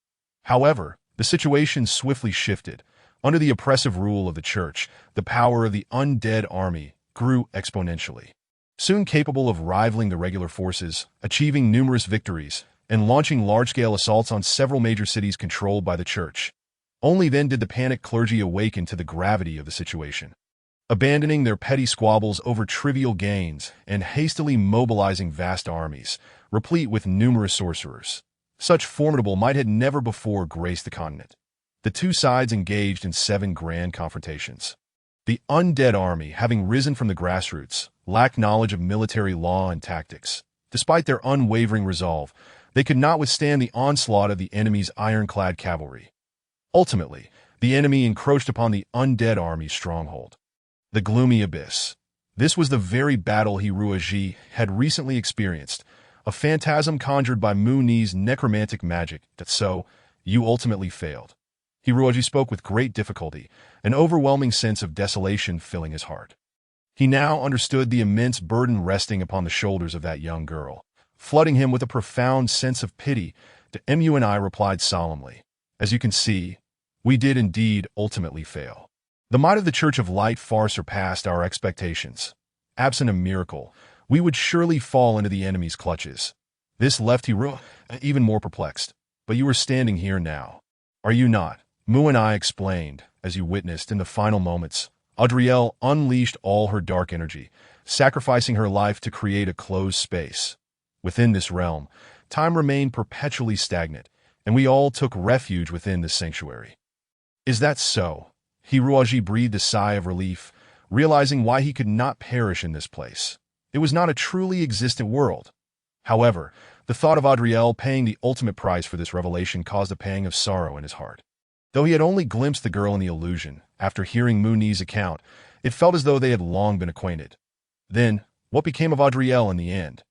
However, the situation swiftly shifted. Under the oppressive rule of the Church, the power of the undead army grew exponentially. Soon capable of rivaling the regular forces, achieving numerous victories, and launching large-scale assaults on several major cities controlled by the Church. Only then did the panicked clergy awaken to the gravity of the situation. Abandoning their petty squabbles over trivial gains and hastily mobilizing vast armies, replete with numerous sorcerers, such formidable might had never before graced the continent. The two sides engaged in 7 grand confrontations. The undead army, having risen from the grassroots, lacked knowledge of military law and tactics. Despite their unwavering resolve, they could not withstand the onslaught of the enemy's ironclad cavalry. Ultimately, the enemy encroached upon the undead army's stronghold. The gloomy abyss. This was the very battle Hiruoji had recently experienced, a phantasm conjured by Mu-Ni's necromantic magic. So, you ultimately failed. Hiruoji spoke with great difficulty, an overwhelming sense of desolation filling his heart. He now understood the immense burden resting upon the shoulders of that young girl, flooding him with a profound sense of pity. Mu and I replied solemnly, "As you can see, we did indeed ultimately fail. The might of the Church of Light far surpassed our expectations. Absent a miracle, we would surely fall into the enemy's clutches." This left Hiruo even more perplexed. "But you are standing here now, are you not?" Mu and I explained, as you witnessed in the final moments. Adrielle unleashed all her dark energy, sacrificing her life to create a closed space. Within this realm, time remained perpetually stagnant, and we all took refuge within this sanctuary. "Is that so?" Hiruoji breathed a sigh of relief, realizing why he could not perish in this place. It was not a truly existent world. However, the thought of Adrielle paying the ultimate price for this revelation caused a pang of sorrow in his heart. Though he had only glimpsed the girl in the illusion, after hearing Mu-Ni's account, it felt as though they had long been acquainted. "Then, what became of Adrielle in the end?"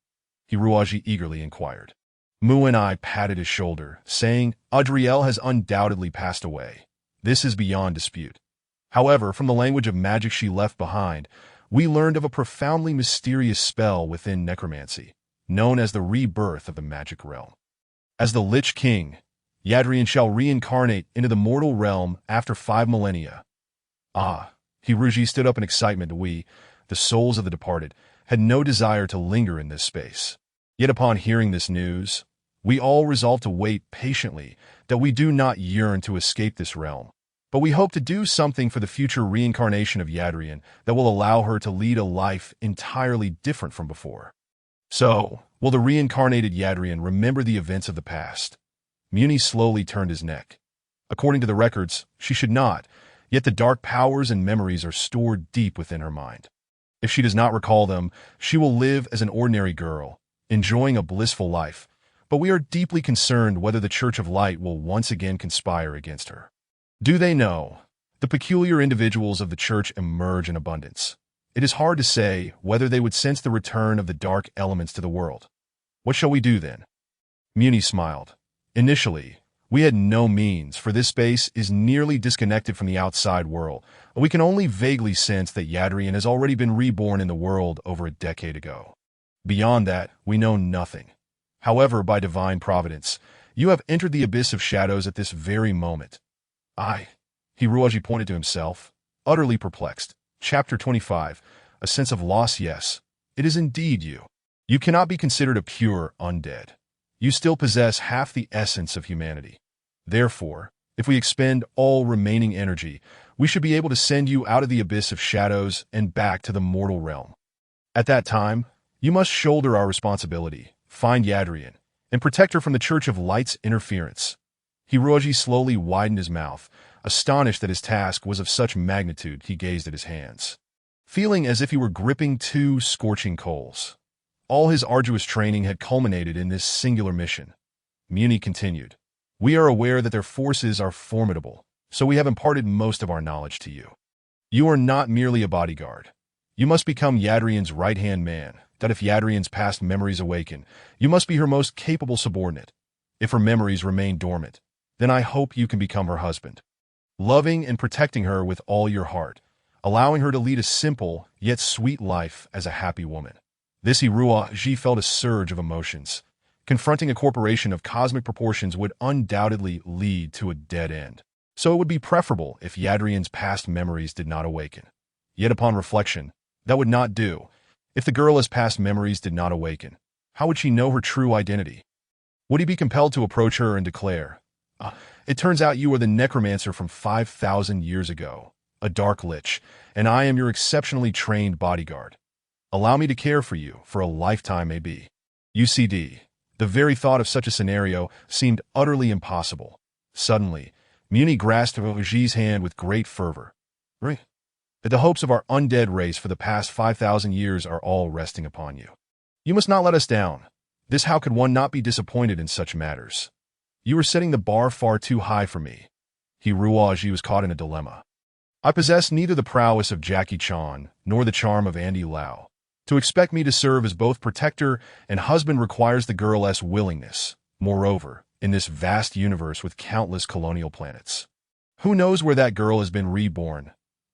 Hiruoji eagerly inquired. Mu and I patted his shoulder, saying, "Adrielle has undoubtedly passed away. This is beyond dispute. However, from the language of magic she left behind, we learned of a profoundly mysterious spell within necromancy, known as the rebirth of the magic realm. As the Lich King, Yadrian shall reincarnate into the mortal realm after 5 millennia. Ah, Hiruji stood up in excitement. We, the souls of the departed, had no desire to linger in this space. Yet upon hearing this news, we all resolved to wait patiently, that we do not yearn to escape this realm, but we hope to do something for the future reincarnation of Yadrian that will allow her to lead a life entirely different from before. So, will the reincarnated Yadrian remember the events of the past? Muni slowly turned his neck. According to the records, she should not, yet the dark powers and memories are stored deep within her mind. If she does not recall them, she will live as an ordinary girl, enjoying a blissful life, but we are deeply concerned whether the Church of Light will once again conspire against her. Do they know? The peculiar individuals of the Church emerge in abundance. It is hard to say whether they would sense the return of the dark elements to the world. What shall we do then? Muni smiled. Initially, we had no means, for this space is nearly disconnected from the outside world. We can only vaguely sense that Yadrian has already been reborn in the world over a decade ago. Beyond that, we know nothing. However, by divine providence, you have entered the abyss of shadows at this very moment. Hiruoji pointed to himself, utterly perplexed. Chapter 25. A sense of loss, yes. It is indeed you. You cannot be considered a pure undead. You still possess half the essence of humanity. Therefore, if we expend all remaining energy, we should be able to send you out of the abyss of shadows and back to the mortal realm. At that time, you must shoulder our responsibility, find Yadrian, and protect her from the Church of Light's interference. Hiroji slowly widened his mouth, astonished that his task was of such magnitude. He gazed at his hands, feeling as if he were gripping two scorching coals. All his arduous training had culminated in this singular mission. Muni continued, "We are aware that their forces are formidable, so we have imparted most of our knowledge to you. You are not merely a bodyguard. You must become Yadrian's right-hand man, that if Yadrian's past memories awaken, you must be her most capable subordinate. If her memories remain dormant, then I hope you can become her husband, loving and protecting her with all your heart, allowing her to lead a simple yet sweet life as a happy woman." This Hiruoji felt a surge of emotions. Confronting a corporation of cosmic proportions would undoubtedly lead to a dead end. So it would be preferable if Yadrian's past memories did not awaken. Yet upon reflection, that would not do. If the girl's past memories did not awaken, how would she know her true identity? Would he be compelled to approach her and declare, "It turns out you are the necromancer from 5,000 years ago, a dark lich, and I am your exceptionally trained bodyguard. Allow me to care for you for a lifetime maybe." UCD. The very thought of such a scenario seemed utterly impossible. Suddenly, Muni grasped Hiroji's hand with great fervor. "The hopes of our undead race for the past 5,000 years are all resting upon you. You must not let us down. How could one not be disappointed in such matters? You are setting the bar far too high for me." Hiruoji was caught in a dilemma. "I possess neither the prowess of Jackie Chan nor the charm of Andy Lau. To expect me to serve as both protector and husband requires the girl's willingness. Moreover, in this vast universe with countless colonial planets, who knows where that girl has been reborn?"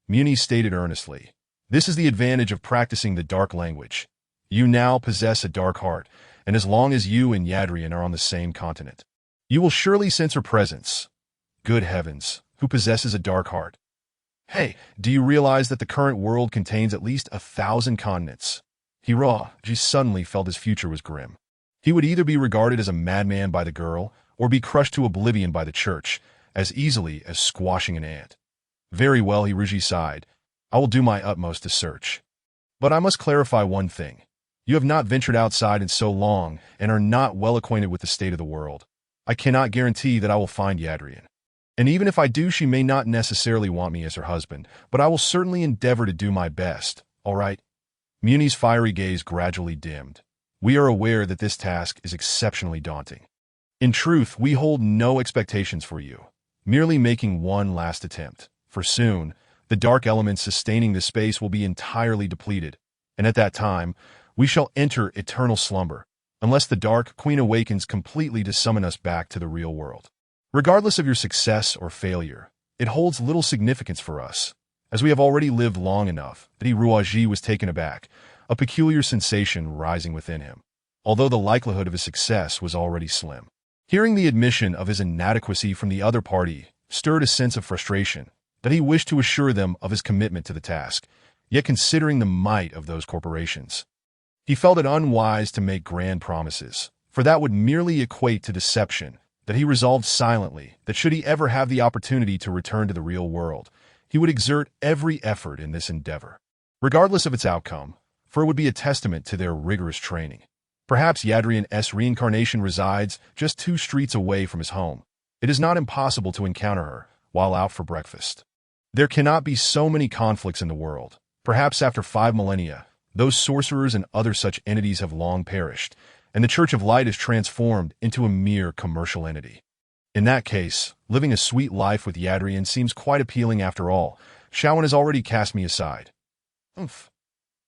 Muni stated earnestly. "This is the advantage of practicing the dark language. You now possess a dark heart, and as long as you and Yadrian are on the same continent, you will surely sense her presence. Good heavens, who possesses a dark heart? Hey, do you realize that the current world contains at least 1,000 continents?" Hiroji suddenly felt his future was grim. He would either be regarded as a madman by the girl, or be crushed to oblivion by the Church, as easily as squashing an ant. "Very well," Hiroji sighed. "I will do my utmost to search. But I must clarify one thing. You have not ventured outside in so long, and are not well acquainted with the state of the world. I cannot guarantee that I will find Yadrian. And even if I do, she may not necessarily want me as her husband, but I will certainly endeavor to do my best, all right?" Muni's fiery gaze gradually dimmed. "We are aware that this task is exceptionally daunting. In truth, we hold no expectations for you, merely making one last attempt, for soon, the dark elements sustaining the space will be entirely depleted, and at that time, we shall enter eternal slumber, unless the Dark Queen awakens completely to summon us back to the real world. Regardless of your success or failure, it holds little significance for us, as we have already lived long enough." That Hiruoji was taken aback, a peculiar sensation rising within him, although the likelihood of his success was already slim. Hearing the admission of his inadequacy from the other party stirred a sense of frustration, that he wished to assure them of his commitment to the task, yet considering the might of those corporations, He felt it unwise to make grand promises, for that would merely equate to deception, that he resolved silently that should he ever have the opportunity to return to the real world, he would exert every effort in this endeavor, regardless of its outcome, for it would be a testament to their rigorous training. Perhaps Yadrian's reincarnation resides just 2 streets away from his home. It is not impossible to encounter her while out for breakfast. There cannot be so many conflicts in the world. Perhaps after 5 millennia, those sorcerers and other such entities have long perished, and the Church of Light is transformed into a mere commercial entity. In that case, living a sweet life with Yadrian seems quite appealing after all. Shawan has already cast me aside. Umph.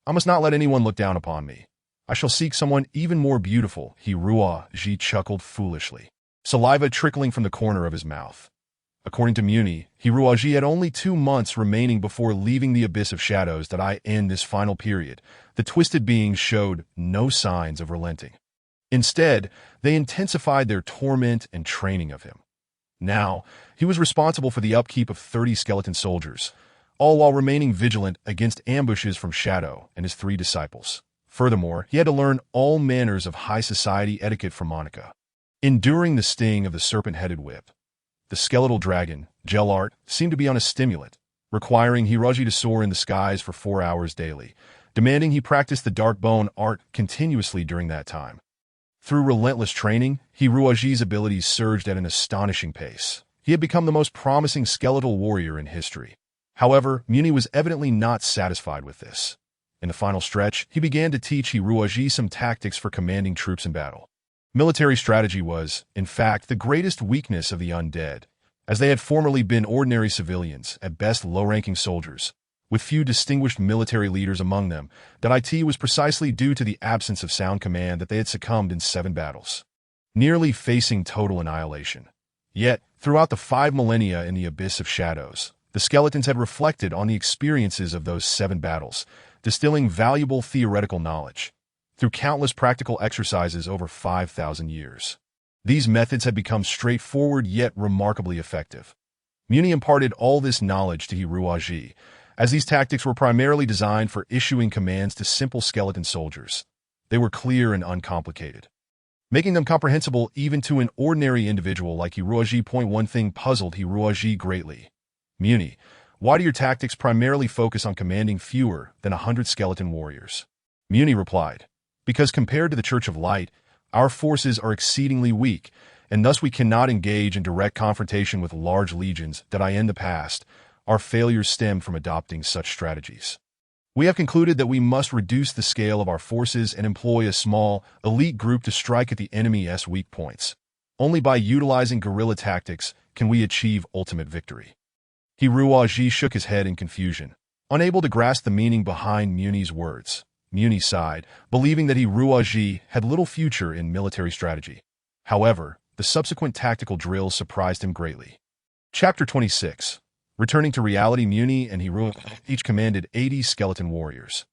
I must not let anyone look down upon me. I shall seek someone even more beautiful, Ji chuckled foolishly, saliva trickling from the corner of his mouth. According to Muni, Ji had only 2 months remaining before leaving the abyss of shadows that I end this final period. The twisted beings showed no signs of relenting. Instead, they intensified their torment and training of him. Now, he was responsible for the upkeep of 30 skeleton soldiers, all while remaining vigilant against ambushes from Shadow and his 3 disciples. Furthermore, he had to learn all manners of high society etiquette from Monica. Enduring the sting of the serpent-headed whip, the skeletal dragon, Gelart, seemed to be on a stimulant, requiring Hiroji to soar in the skies for 4 hours daily, demanding he practice the dark bone art continuously during that time. Through relentless training, Hiroji's abilities surged at an astonishing pace. He had become the most promising skeletal warrior in history. However, Muni was evidently not satisfied with this. In the final stretch, he began to teach Hiroji some tactics for commanding troops in battle. Military strategy was, in fact, the greatest weakness of the undead, as they had formerly been ordinary civilians, at best low-ranking soldiers, with few distinguished military leaders among them. That was precisely due to the absence of sound command that they had succumbed in 7 battles, nearly facing total annihilation. Yet, throughout the 5 millennia in the abyss of shadows, the skeletons had reflected on the experiences of those 7 battles, distilling valuable theoretical knowledge through countless practical exercises over 5,000 years. These methods had become straightforward yet remarkably effective. Muni imparted all this knowledge to Hiroji, as these tactics were primarily designed for issuing commands to simple skeleton soldiers. They were clear and uncomplicated, making them comprehensible even to an ordinary individual like Hiroji. One thing puzzled Hiroji greatly. Muni, why do your tactics primarily focus on commanding fewer than 100 skeleton warriors? Muni replied, because compared to the Church of Light, our forces are exceedingly weak, and thus we cannot engage in direct confrontation with large legions that in the past. Our failures stem from adopting such strategies. We have concluded that we must reduce the scale of our forces and employ a small, elite group to strike at the enemy's weak points. Only by utilizing guerrilla tactics can we achieve ultimate victory. Hiroji shook his head in confusion, unable to grasp the meaning behind Muni's words. Muni sighed, believing that Hiroji had little future in military strategy. However, the subsequent tactical drills surprised him greatly. Chapter 26. Returning to reality, Muni and Hiroji each commanded 80 skeleton warriors.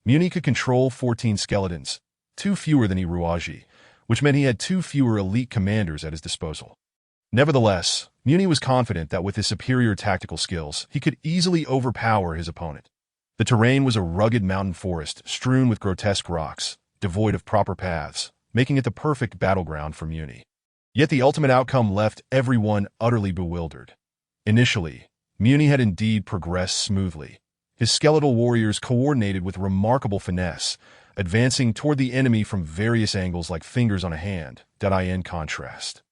Muni could control 14 skeletons, 2 fewer than Hiroji, which meant he had 2 fewer elite commanders at his disposal. Nevertheless, Muni was confident that with his superior tactical skills, he could easily overpower his opponent. The terrain was a rugged mountain forest strewn with grotesque rocks, devoid of proper paths, making it the perfect battleground for Muni. Yet the ultimate outcome left everyone utterly bewildered. Initially, Muni had indeed progressed smoothly. His skeletal warriors coordinated with remarkable finesse, advancing toward the enemy from various angles like fingers on a hand. In contrast,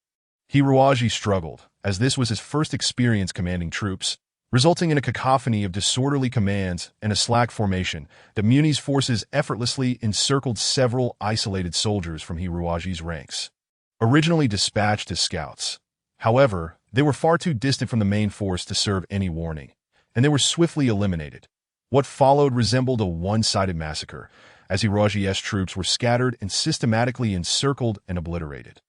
Hiroji struggled, as this was his first experience commanding troops, resulting in a cacophony of disorderly commands and a slack formation. The Muni's forces effortlessly encircled several isolated soldiers from Hiroji's ranks, originally dispatched as scouts. However, they were far too distant from the main force to serve any warning, and they were swiftly eliminated. What followed resembled a one-sided massacre, as Hiroji's troops were scattered and systematically encircled and obliterated.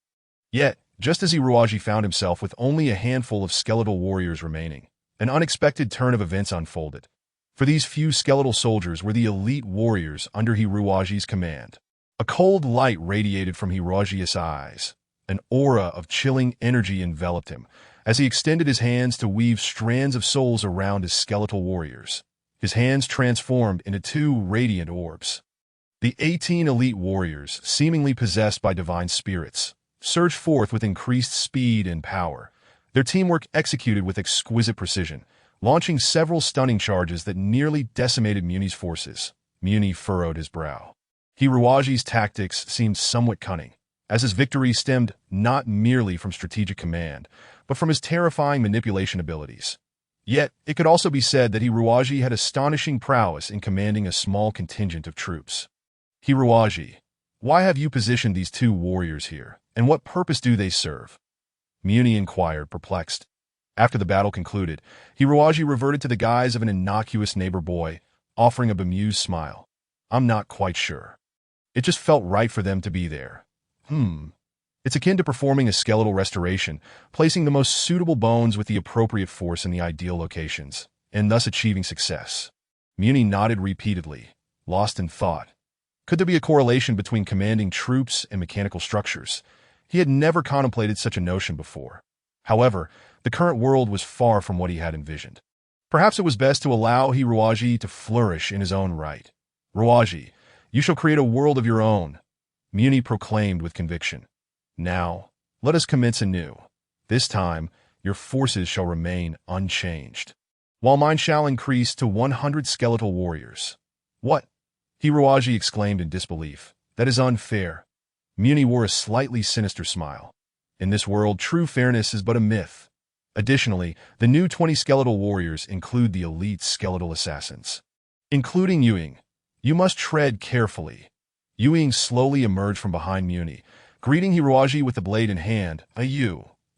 Yet, just as Hiroji found himself with only a handful of skeletal warriors remaining, an unexpected turn of events unfolded. For these few skeletal soldiers were the elite warriors under Hiroji's command. A cold light radiated from Hiroji's eyes. An aura of chilling energy enveloped him, as he extended his hands to weave strands of souls around his skeletal warriors. His hands transformed into 2 radiant orbs. The 18 elite warriors, seemingly possessed by divine spirits, surged forth with increased speed and power. Their teamwork executed with exquisite precision, launching several stunning charges that nearly decimated Muni's forces. Muni furrowed his brow. Hiruaji's tactics seemed somewhat cunning, as his victory stemmed not merely from strategic command, but from his terrifying manipulation abilities. Yet, it could also be said that Hiruaji had astonishing prowess in commanding a small contingent of troops. Hiruaji, why have you positioned these two warriors here, and what purpose do they serve? Muni inquired, perplexed. After the battle concluded, Hiruaji reverted to the guise of an innocuous neighbor boy, offering a bemused smile. I'm not quite sure. It just felt right for them to be there. It's akin to performing a skeletal restoration, placing the most suitable bones with the appropriate force in the ideal locations, and thus achieving success. Muni nodded repeatedly, lost in thought. Could there be a correlation between commanding troops and mechanical structures? He had never contemplated such a notion before. However, the current world was far from what he had envisioned. Perhaps it was best to allow Hiruaji to flourish in his own right. Ruaji, you shall create a world of your own, Muni proclaimed with conviction. Now, let us commence anew. This time, your forces shall remain unchanged, while mine shall increase to 100 skeletal warriors. What? Hiruaji exclaimed in disbelief. That is unfair. Muni wore a slightly sinister smile. In this world, true fairness is but a myth. Additionally, the new 20 skeletal warriors include the elite skeletal assassins, including Yuing. You must tread carefully. Yuing slowly emerged from behind Muni, greeting Hiruaji with the blade in hand.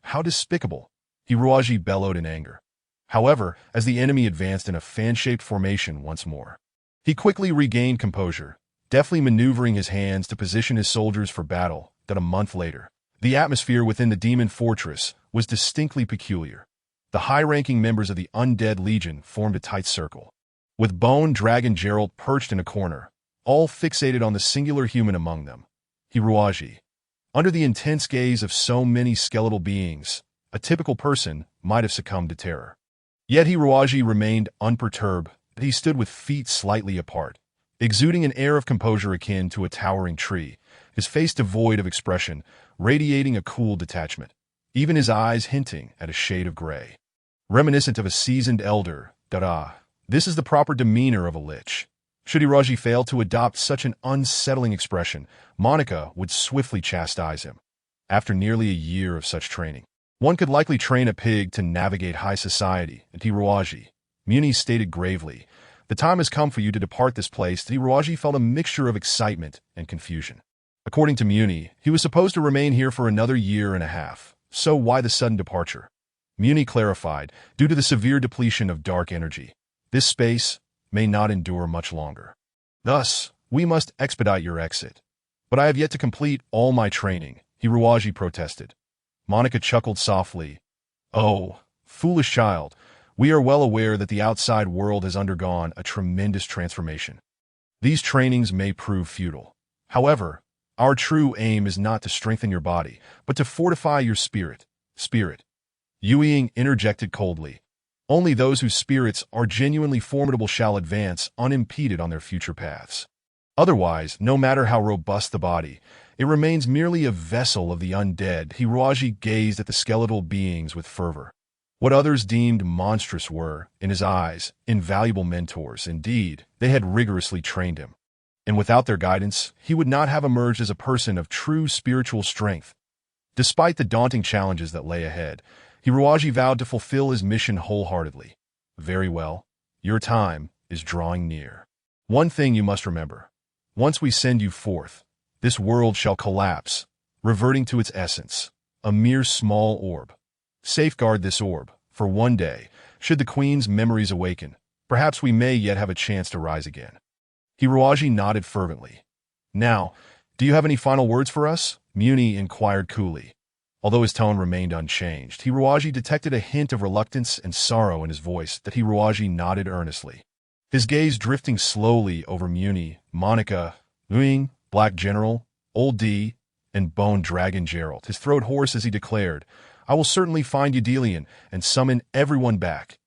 How despicable! Hiruaji bellowed in anger. However, as the enemy advanced in a fan-shaped formation once more, he quickly regained composure, deftly maneuvering his hands to position his soldiers for battle. That a month later, the atmosphere within the demon fortress was distinctly peculiar. The high-ranking members of the Undead Legion formed a tight circle, with Bone Dragon Gerald perched in a corner, all fixated on the singular human among them, Hiruaji. Under the intense gaze of so many skeletal beings, a typical person might have succumbed to terror. Yet Hiruaji remained unperturbed. He stood with feet slightly apart, exuding an air of composure akin to a towering tree, his face devoid of expression, radiating a cool detachment, even his eyes hinting at a shade of gray. Reminiscent of a seasoned elder, this is the proper demeanor of a lich. Should Hiruaji fail to adopt such an unsettling expression, Monica would swiftly chastise him. After nearly a year of such training, one could likely train a pig to navigate high society. And Hiruaji, Muni stated gravely, the time has come for you to depart this place. Hiruaji felt a mixture of excitement and confusion. According to Muni, he was supposed to remain here for another year and a half. So why the sudden departure? Muni clarified, due to the severe depletion of dark energy. This space may not endure much longer. Thus, we must expedite your exit. But I have yet to complete all my training, Hiruaji protested. Monica chuckled softly. Oh, foolish child, we are well aware that the outside world has undergone a tremendous transformation. These trainings may prove futile. However, our true aim is not to strengthen your body, but to fortify your spirit. Yu Ying interjected coldly. Only those whose spirits are genuinely formidable shall advance unimpeded on their future paths. Otherwise, no matter how robust the body, it remains merely a vessel of the undead. Hiruaji gazed at the skeletal beings with fervor. What others deemed monstrous were, in his eyes, invaluable mentors. Indeed, they had rigorously trained him. And without their guidance, he would not have emerged as a person of true spiritual strength. Despite the daunting challenges that lay ahead, Hiruaji vowed to fulfill his mission wholeheartedly. Very well, your time is drawing near. One thing you must remember. Once we send you forth, this world shall collapse, reverting to its essence, a mere small orb. Safeguard this orb, for one day, should the Queen's memories awaken, perhaps we may yet have a chance to rise again. Hiruaji nodded fervently. Now, do you have any final words for us? Muni inquired coolly. Although his tone remained unchanged, Hiruaji detected a hint of reluctance and sorrow in his voice. That Hiruaji nodded earnestly, his gaze drifting slowly over Muni, Monica, Yuing, Black General, Old D, and Bone Dragon Gerald. His throat hoarse as he declared, I will certainly find Eudelion and summon everyone back.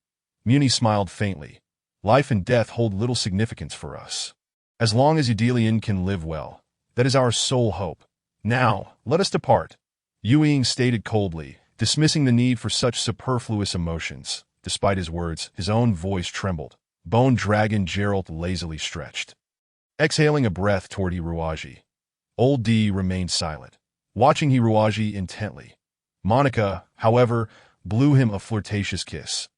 Muni smiled faintly. Life and death hold little significance for us. As long as Udelian can live well, that is our sole hope. Now, let us depart. Yu stated coldly, dismissing the need for such superfluous emotions. Despite his words, his own voice trembled. Bone Dragon Geralt lazily stretched, exhaling a breath toward Hiruaji. Old D remained silent, watching Hiruaji intently. Monica, however, blew him a flirtatious kiss.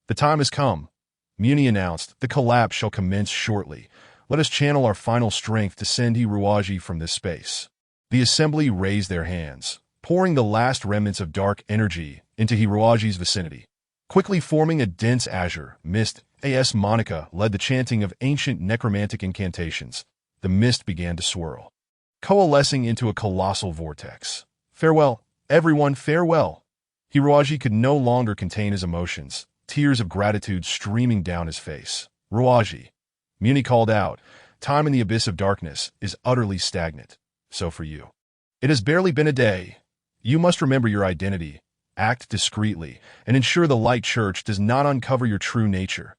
The time has come, Muni announced. The collapse shall commence shortly. Let us channel our final strength to send Hiruaji from this space. The assembly raised their hands, pouring the last remnants of dark energy into Hiruaji's vicinity. Quickly forming a dense azure mist, as Monica led the chanting of ancient necromantic incantations, the mist began to swirl, coalescing into a colossal vortex. Farewell, everyone, farewell. Hiruaji could no longer contain his emotions, tears of gratitude streaming down his face. Ruaji, Muni called out, time in the abyss of darkness is utterly stagnant. So for you. It has barely been a day. You must remember your identity, act discreetly, and ensure the light church does not uncover your true nature.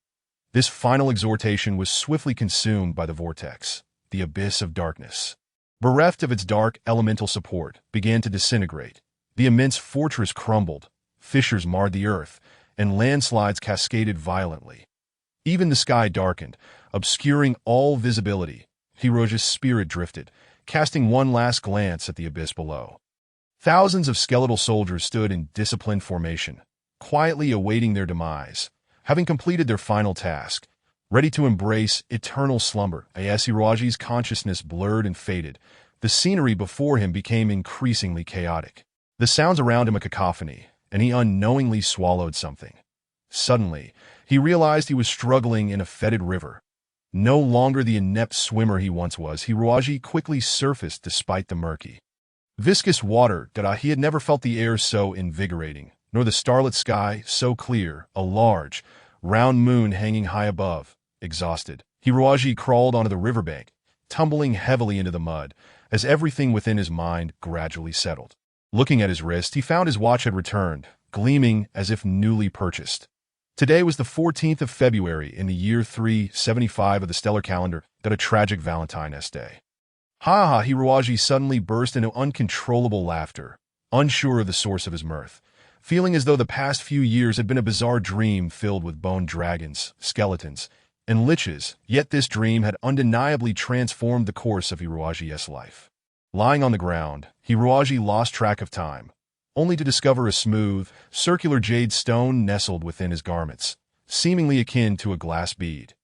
This final exhortation was swiftly consumed by the vortex. The abyss of darkness, bereft of its dark elemental support, began to disintegrate. The immense fortress crumbled, fissures marred the earth, and landslides cascaded violently. Even the sky darkened, obscuring all visibility. Hiroji's spirit drifted, casting one last glance at the abyss below. Thousands of skeletal soldiers stood in disciplined formation, quietly awaiting their demise, having completed their final task, ready to embrace eternal slumber. As Hiruaji's consciousness blurred and faded, the scenery before him became increasingly chaotic. The sounds around him a cacophony, and he unknowingly swallowed something. Suddenly, he realized he was struggling in a fetid river. No longer the inept swimmer he once was, Hiruaji quickly surfaced despite the murky, viscous water. He had never felt the air so invigorating, nor the starlit sky so clear, a large, round moon hanging high above. Exhausted, Hiruaji crawled onto the riverbank, tumbling heavily into the mud, as everything within his mind gradually settled. Looking at his wrist, he found his watch had returned, gleaming as if newly purchased. Today was the 14th of February in the year 375 of the stellar calendar, a tragic Valentine's Day. Ha ha! Hiruaji suddenly burst into uncontrollable laughter, unsure of the source of his mirth, feeling as though the past few years had been a bizarre dream filled with bone dragons, skeletons, and liches, yet this dream had undeniably transformed the course of Hiruaji's life. Lying on the ground, Hiruaji lost track of time, only to discover a smooth, circular jade stone nestled within his garments, seemingly akin to a glass bead.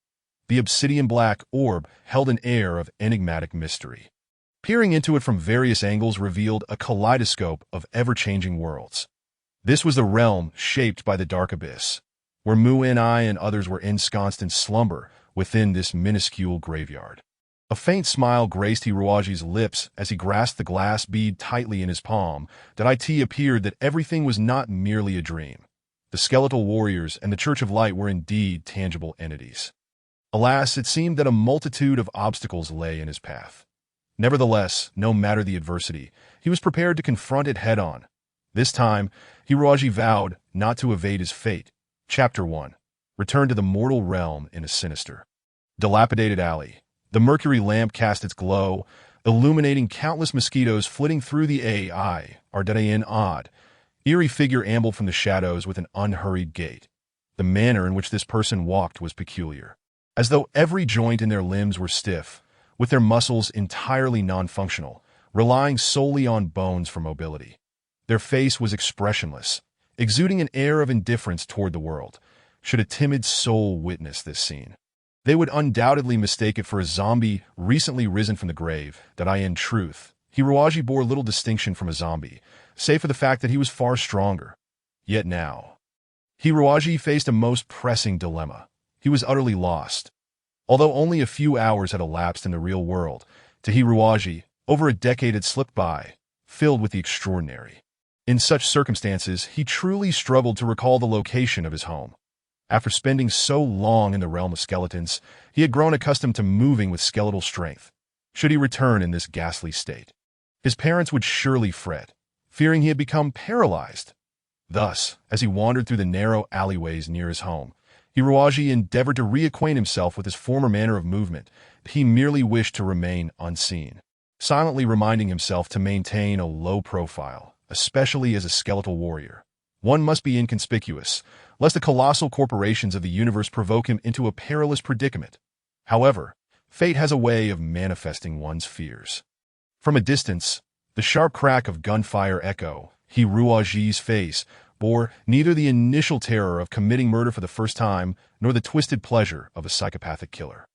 The obsidian-black orb held an air of enigmatic mystery. Peering into it from various angles revealed a kaleidoscope of ever-changing worlds. This was the realm shaped by the dark abyss, where Mu-Ni and others were ensconced in slumber within this minuscule graveyard. A faint smile graced Hiruaji's lips as he grasped the glass bead tightly in his palm. It appeared that everything was not merely a dream. The skeletal warriors and the Church of Light were indeed tangible entities. Alas, it seemed that a multitude of obstacles lay in his path. Nevertheless, no matter the adversity, he was prepared to confront it head-on. This time, Hiruaji vowed not to evade his fate. Chapter 1. Return to the mortal realm in a sinister, dilapidated alley. The mercury lamp cast its glow, illuminating countless mosquitoes flitting through the an odd, eerie figure ambled from the shadows with an unhurried gait. The manner in which this person walked was peculiar, as though every joint in their limbs were stiff, with their muscles entirely non-functional, relying solely on bones for mobility. Their face was expressionless, exuding an air of indifference toward the world. Should a timid soul witness this scene, they would undoubtedly mistake it for a zombie recently risen from the grave. In truth, Hiruaji bore little distinction from a zombie, save for the fact that he was far stronger. Yet now, Hiruaji faced a most pressing dilemma. He was utterly lost. Although only a few hours had elapsed in the real world, to Hiruaji, over a decade had slipped by, filled with the extraordinary. In such circumstances, he truly struggled to recall the location of his home. After spending so long in the realm of skeletons, he had grown accustomed to moving with skeletal strength. Should he return in this ghastly state, his parents would surely fret, fearing he had become paralyzed. Thus, as he wandered through the narrow alleyways near his home, Hiruaji endeavored to reacquaint himself with his former manner of movement. He merely wished to remain unseen, silently reminding himself to maintain a low profile, especially as a skeletal warrior. One must be inconspicuous, lest the colossal corporations of the universe provoke him into a perilous predicament. However, fate has a way of manifesting one's fears. From a distance, the sharp crack of gunfire echo, Hiruaji's face, bore neither the initial terror of committing murder for the first time nor the twisted pleasure of a psychopathic killer.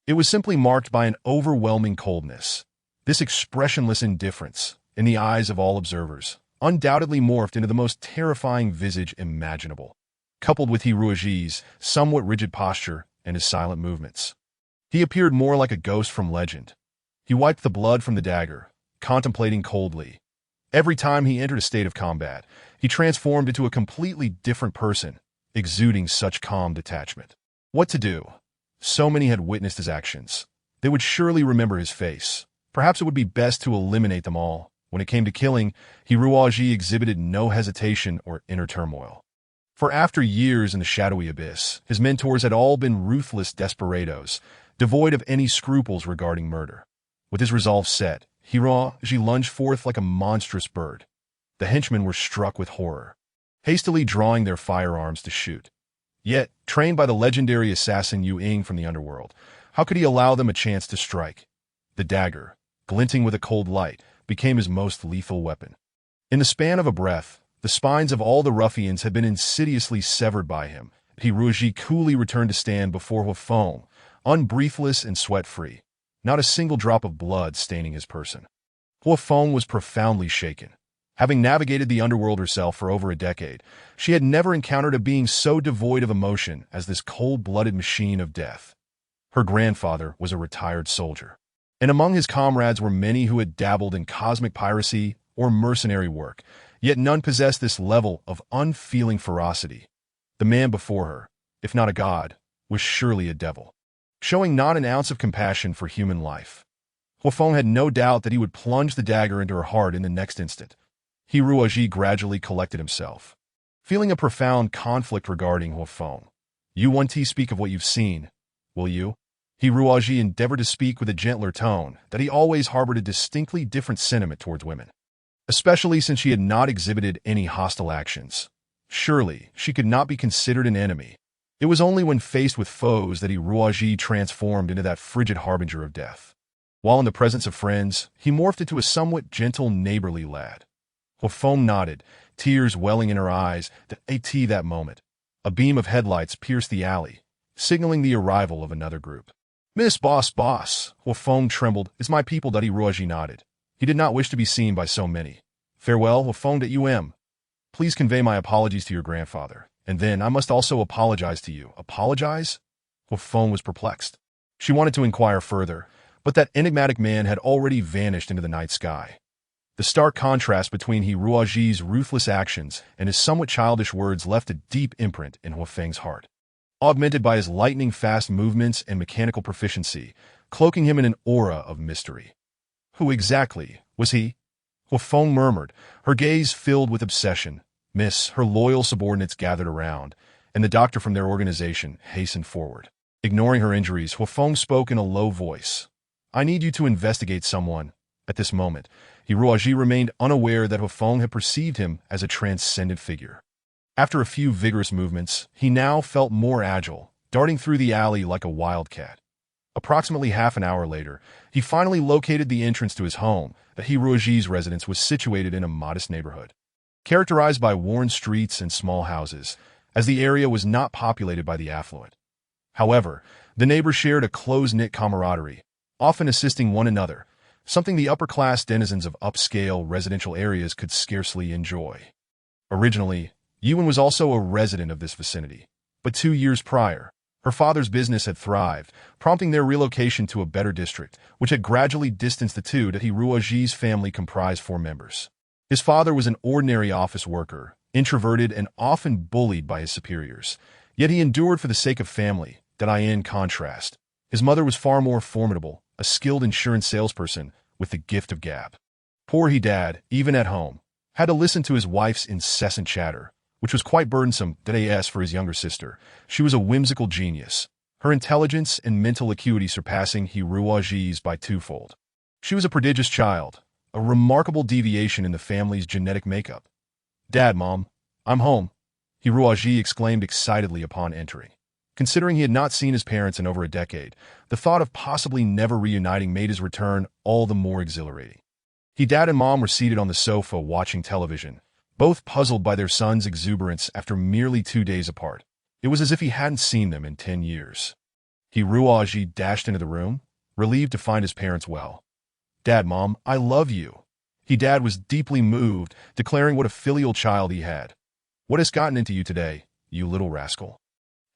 It was simply marked by an overwhelming coldness. This expressionless indifference, in the eyes of all observers, undoubtedly morphed into the most terrifying visage imaginable, coupled with Hiruaji's somewhat rigid posture and his silent movements. He appeared more like a ghost from legend. He wiped the blood from the dagger, contemplating coldly. Every time he entered a state of combat, he transformed into a completely different person, exuding such calm detachment. What to do? So many had witnessed his actions. They would surely remember his face. Perhaps it would be best to eliminate them all. When it came to killing, Hiruaji exhibited no hesitation or inner turmoil. For after years in the shadowy abyss, his mentors had all been ruthless desperados, devoid of any scruples regarding murder. With his resolve set, Hiruaji lunged forth like a monstrous bird. The henchmen were struck with horror, hastily drawing their firearms to shoot. Yet, trained by the legendary assassin Yu Ying from the underworld, how could he allow them a chance to strike? The dagger, glinting with a cold light, became his most lethal weapon. In the span of a breath, the spines of all the ruffians had been insidiously severed by him. Hiruaji coolly returned to stand before Huafeng, unbreathless and sweat-free, not a single drop of blood staining his person. Huafeng was profoundly shaken. Having navigated the underworld herself for over a decade, she had never encountered a being so devoid of emotion as this cold-blooded machine of death. Her grandfather was a retired soldier, and among his comrades were many who had dabbled in cosmic piracy or mercenary work, yet none possessed this level of unfeeling ferocity. The man before her, if not a god, was surely a devil, showing not an ounce of compassion for human life. Huafeng had no doubt that he would plunge the dagger into her heart in the next instant. Hiruaji gradually collected himself, feeling a profound conflict regarding Huafeng. "You want to speak of what you've seen, will you?" Hiruaji endeavored to speak with a gentler tone, that he always harbored a distinctly different sentiment towards women, especially since she had not exhibited any hostile actions. Surely, she could not be considered an enemy. It was only when faced with foes that Hiruaji transformed into that frigid harbinger of death. While in the presence of friends, he morphed into a somewhat gentle, neighborly lad. Huafeng nodded, tears welling in her eyes. At that moment, a beam of headlights pierced the alley, signaling the arrival of another group. "Miss Boss, Huafeng trembled. "It's my people," Hiruaji nodded. He did not wish to be seen by so many. "Farewell, Huafeng. Please convey my apologies to your grandfather. And then I must also apologize to you." "Apologize?" Huafeng was perplexed. She wanted to inquire further, but that enigmatic man had already vanished into the night sky. The stark contrast between Hiruaji's ruthless actions and his somewhat childish words left a deep imprint in Huafeng's heart, augmented by his lightning-fast movements and mechanical proficiency, cloaking him in an aura of mystery. Who exactly was he? Huafeng murmured, her gaze filled with obsession. "Miss," her loyal subordinates gathered around, and the doctor from their organization hastened forward. Ignoring her injuries, Huafeng spoke in a low voice. "I need you to investigate someone." At this moment, Hiruaji remained unaware that Huafeng had perceived him as a transcendent figure. After a few vigorous movements, he now felt more agile, darting through the alley like a wildcat. Approximately half an hour later, he finally located the entrance to his home. That Hiruaji's residence was situated in a modest neighborhood, characterized by worn streets and small houses, as the area was not populated by the affluent. However, the neighbors shared a close-knit camaraderie, often assisting one another, something the upper-class denizens of upscale residential areas could scarcely enjoy. Originally, Yuan was also a resident of this vicinity, but 2 years prior, her father's business had thrived, prompting their relocation to a better district, which had gradually distanced the two. That Hiruaji's family comprised 4 members. His father was an ordinary office worker, introverted and often bullied by his superiors, yet he endured for the sake of family. In contrast, his mother was far more formidable, a skilled insurance salesperson with the gift of gab. Poor dad, even at home, had to listen to his wife's incessant chatter, which was quite burdensome for his younger sister. She was a whimsical genius, her intelligence and mental acuity surpassing Hiruaji's by twofold. She was a prodigious child, a remarkable deviation in the family's genetic makeup. "Dad, Mom, I'm home," Hiruaji exclaimed excitedly upon entering. Considering he had not seen his parents in over a decade, the thought of possibly never reuniting made his return all the more exhilarating. Dad and Mom were seated on the sofa watching television, both puzzled by their son's exuberance after merely 2 days apart. It was as if he hadn't seen them in 10 years. Hiruaji dashed into the room, relieved to find his parents well. "Dad, Mom, I love you." Dad was deeply moved, declaring what a filial child he had. "What has gotten into you today, you little rascal?"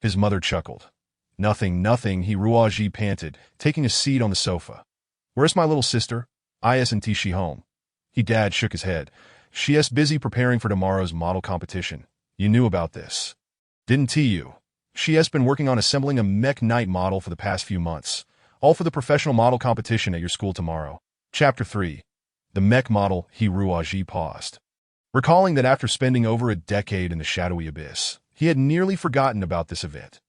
His mother chuckled. Nothing, Hiruaji panted, taking a seat on the sofa. "Where's my little sister? Isn't she home?" Dad shook his head. "She's busy preparing for tomorrow's model competition. You knew about this, didn't you? She's been working on assembling a Mech Knight model for the past few months, all for the professional model competition at your school tomorrow." Chapter 3. The Mech Model. Hiruaji paused, recalling that after spending over a decade in the shadowy abyss, he had nearly forgotten about this event.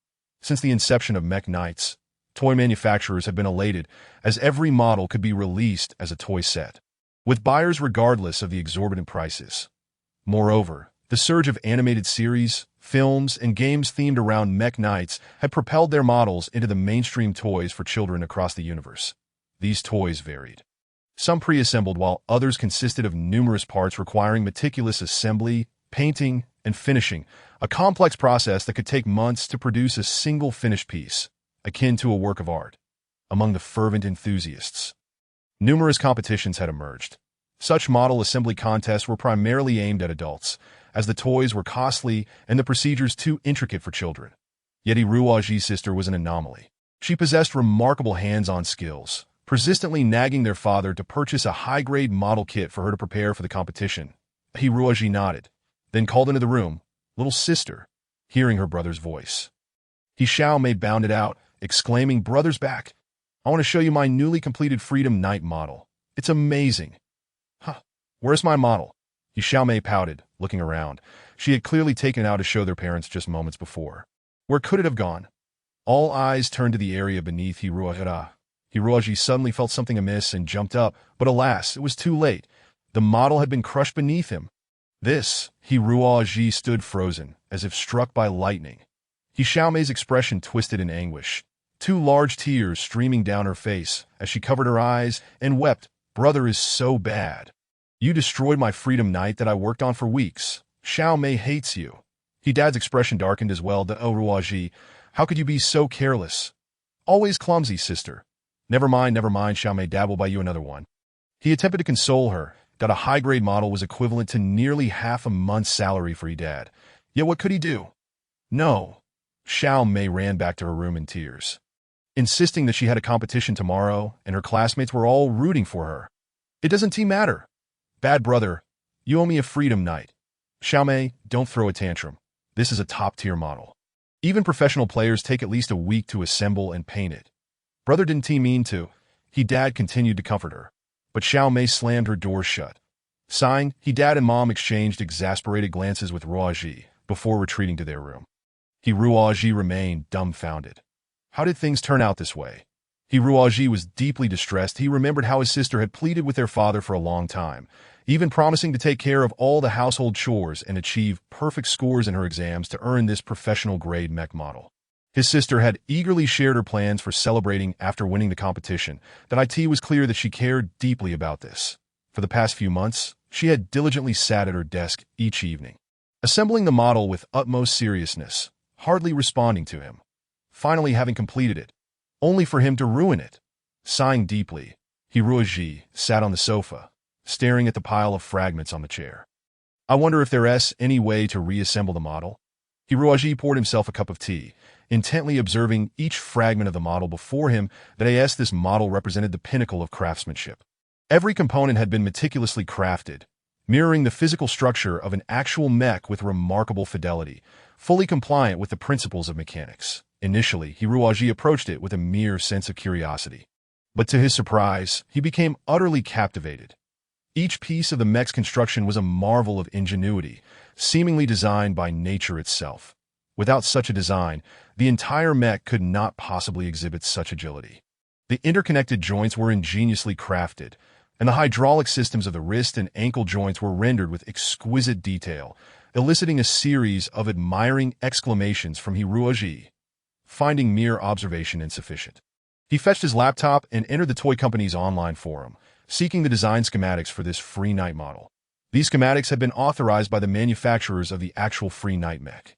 Since the inception of Mech Knights, toy manufacturers have been elated as every model could be released as a toy set, with buyers regardless of the exorbitant prices. Moreover, the surge of animated series, films, and games themed around Mech Knights had propelled their models into the mainstream toys for children across the universe. These toys varied. Some pre-assembled while others consisted of numerous parts requiring meticulous assembly, painting, and finishing, a complex process that could take months to produce a single finished piece, akin to a work of art. Among the fervent enthusiasts, numerous competitions had emerged. Such model assembly contests were primarily aimed at adults, as the toys were costly and the procedures too intricate for children. Yet Hiruaji's sister was an anomaly. She possessed remarkable hands-on skills, persistently nagging their father to purchase a high-grade model kit for her to prepare for the competition. Hiruaji nodded, then called into the room, "Little sister," hearing her brother's voice. Xiaomei bounded out, exclaiming, "Brother's back! I want to show you my newly completed Freedom Knight model. It's amazing." "Huh, where's my model?" Xiaomei pouted, looking around. She had clearly taken it out to show their parents just moments before. Where could it have gone? All eyes turned to the area beneath Hiruaji. Hiruaji suddenly felt something amiss and jumped up, but alas, it was too late. The model had been crushed beneath him. Hiruaji stood frozen, as if struck by lightning. Xiaomei's expression twisted in anguish, 2 large tears streaming down her face as she covered her eyes and wept. "Brother is so bad. You destroyed my Freedom Knight that I worked on for weeks. Xiaomei hates you." Dad's expression darkened as well. "Hiruaji, how could you be so careless? Always clumsy, sister." Never mind, Xiaomei, Dad will buy you another one." He attempted to console her, that a high-grade model was equivalent to nearly half a month's salary for Dad. Yet what could he do? "No." Xiaomei ran back to her room in tears, insisting that she had a competition tomorrow and her classmates were all rooting for her. "It doesn't matter. Bad brother, you owe me a Freedom Knight." "Xiaomei, don't throw a tantrum. This is a top-tier model. Even professional players take at least a week to assemble and paint it. Brother didn't mean to." Dad continued to comfort her, but Xiaomei slammed her door shut. Sighing, Dad and Mom exchanged exasperated glances with Hiruaji before retreating to their room. Hiruaji remained dumbfounded. How did things turn out this way? Hiruaji was deeply distressed. He remembered how his sister had pleaded with their father for a long time, even promising to take care of all the household chores and achieve perfect scores in her exams to earn this professional-grade mech model. His sister had eagerly shared her plans for celebrating after winning the competition. It was clear that she cared deeply about this. For the past few months, she had diligently sat at her desk each evening, assembling the model with utmost seriousness, hardly responding to him. Finally having completed it, only for him to ruin it. Sighing deeply, Hiruaji sat on the sofa, staring at the pile of fragments on the chair. "I wonder if there's any way to reassemble the model?" Hiruaji poured himself a cup of tea, intently observing each fragment of the model before him. This model represented the pinnacle of craftsmanship. Every component had been meticulously crafted, mirroring the physical structure of an actual mech with remarkable fidelity, fully compliant with the principles of mechanics. Initially, Hiruaji approached it with a mere sense of curiosity. But to his surprise, he became utterly captivated. Each piece of the mech's construction was a marvel of ingenuity, seemingly designed by nature itself. Without such a design, the entire mech could not possibly exhibit such agility. The interconnected joints were ingeniously crafted, and the hydraulic systems of the wrist and ankle joints were rendered with exquisite detail, eliciting a series of admiring exclamations from Hiruoji, finding mere observation insufficient. He fetched his laptop and entered the toy company's online forum, seeking the design schematics for this free night model. These schematics had been authorized by the manufacturers of the actual free night mech.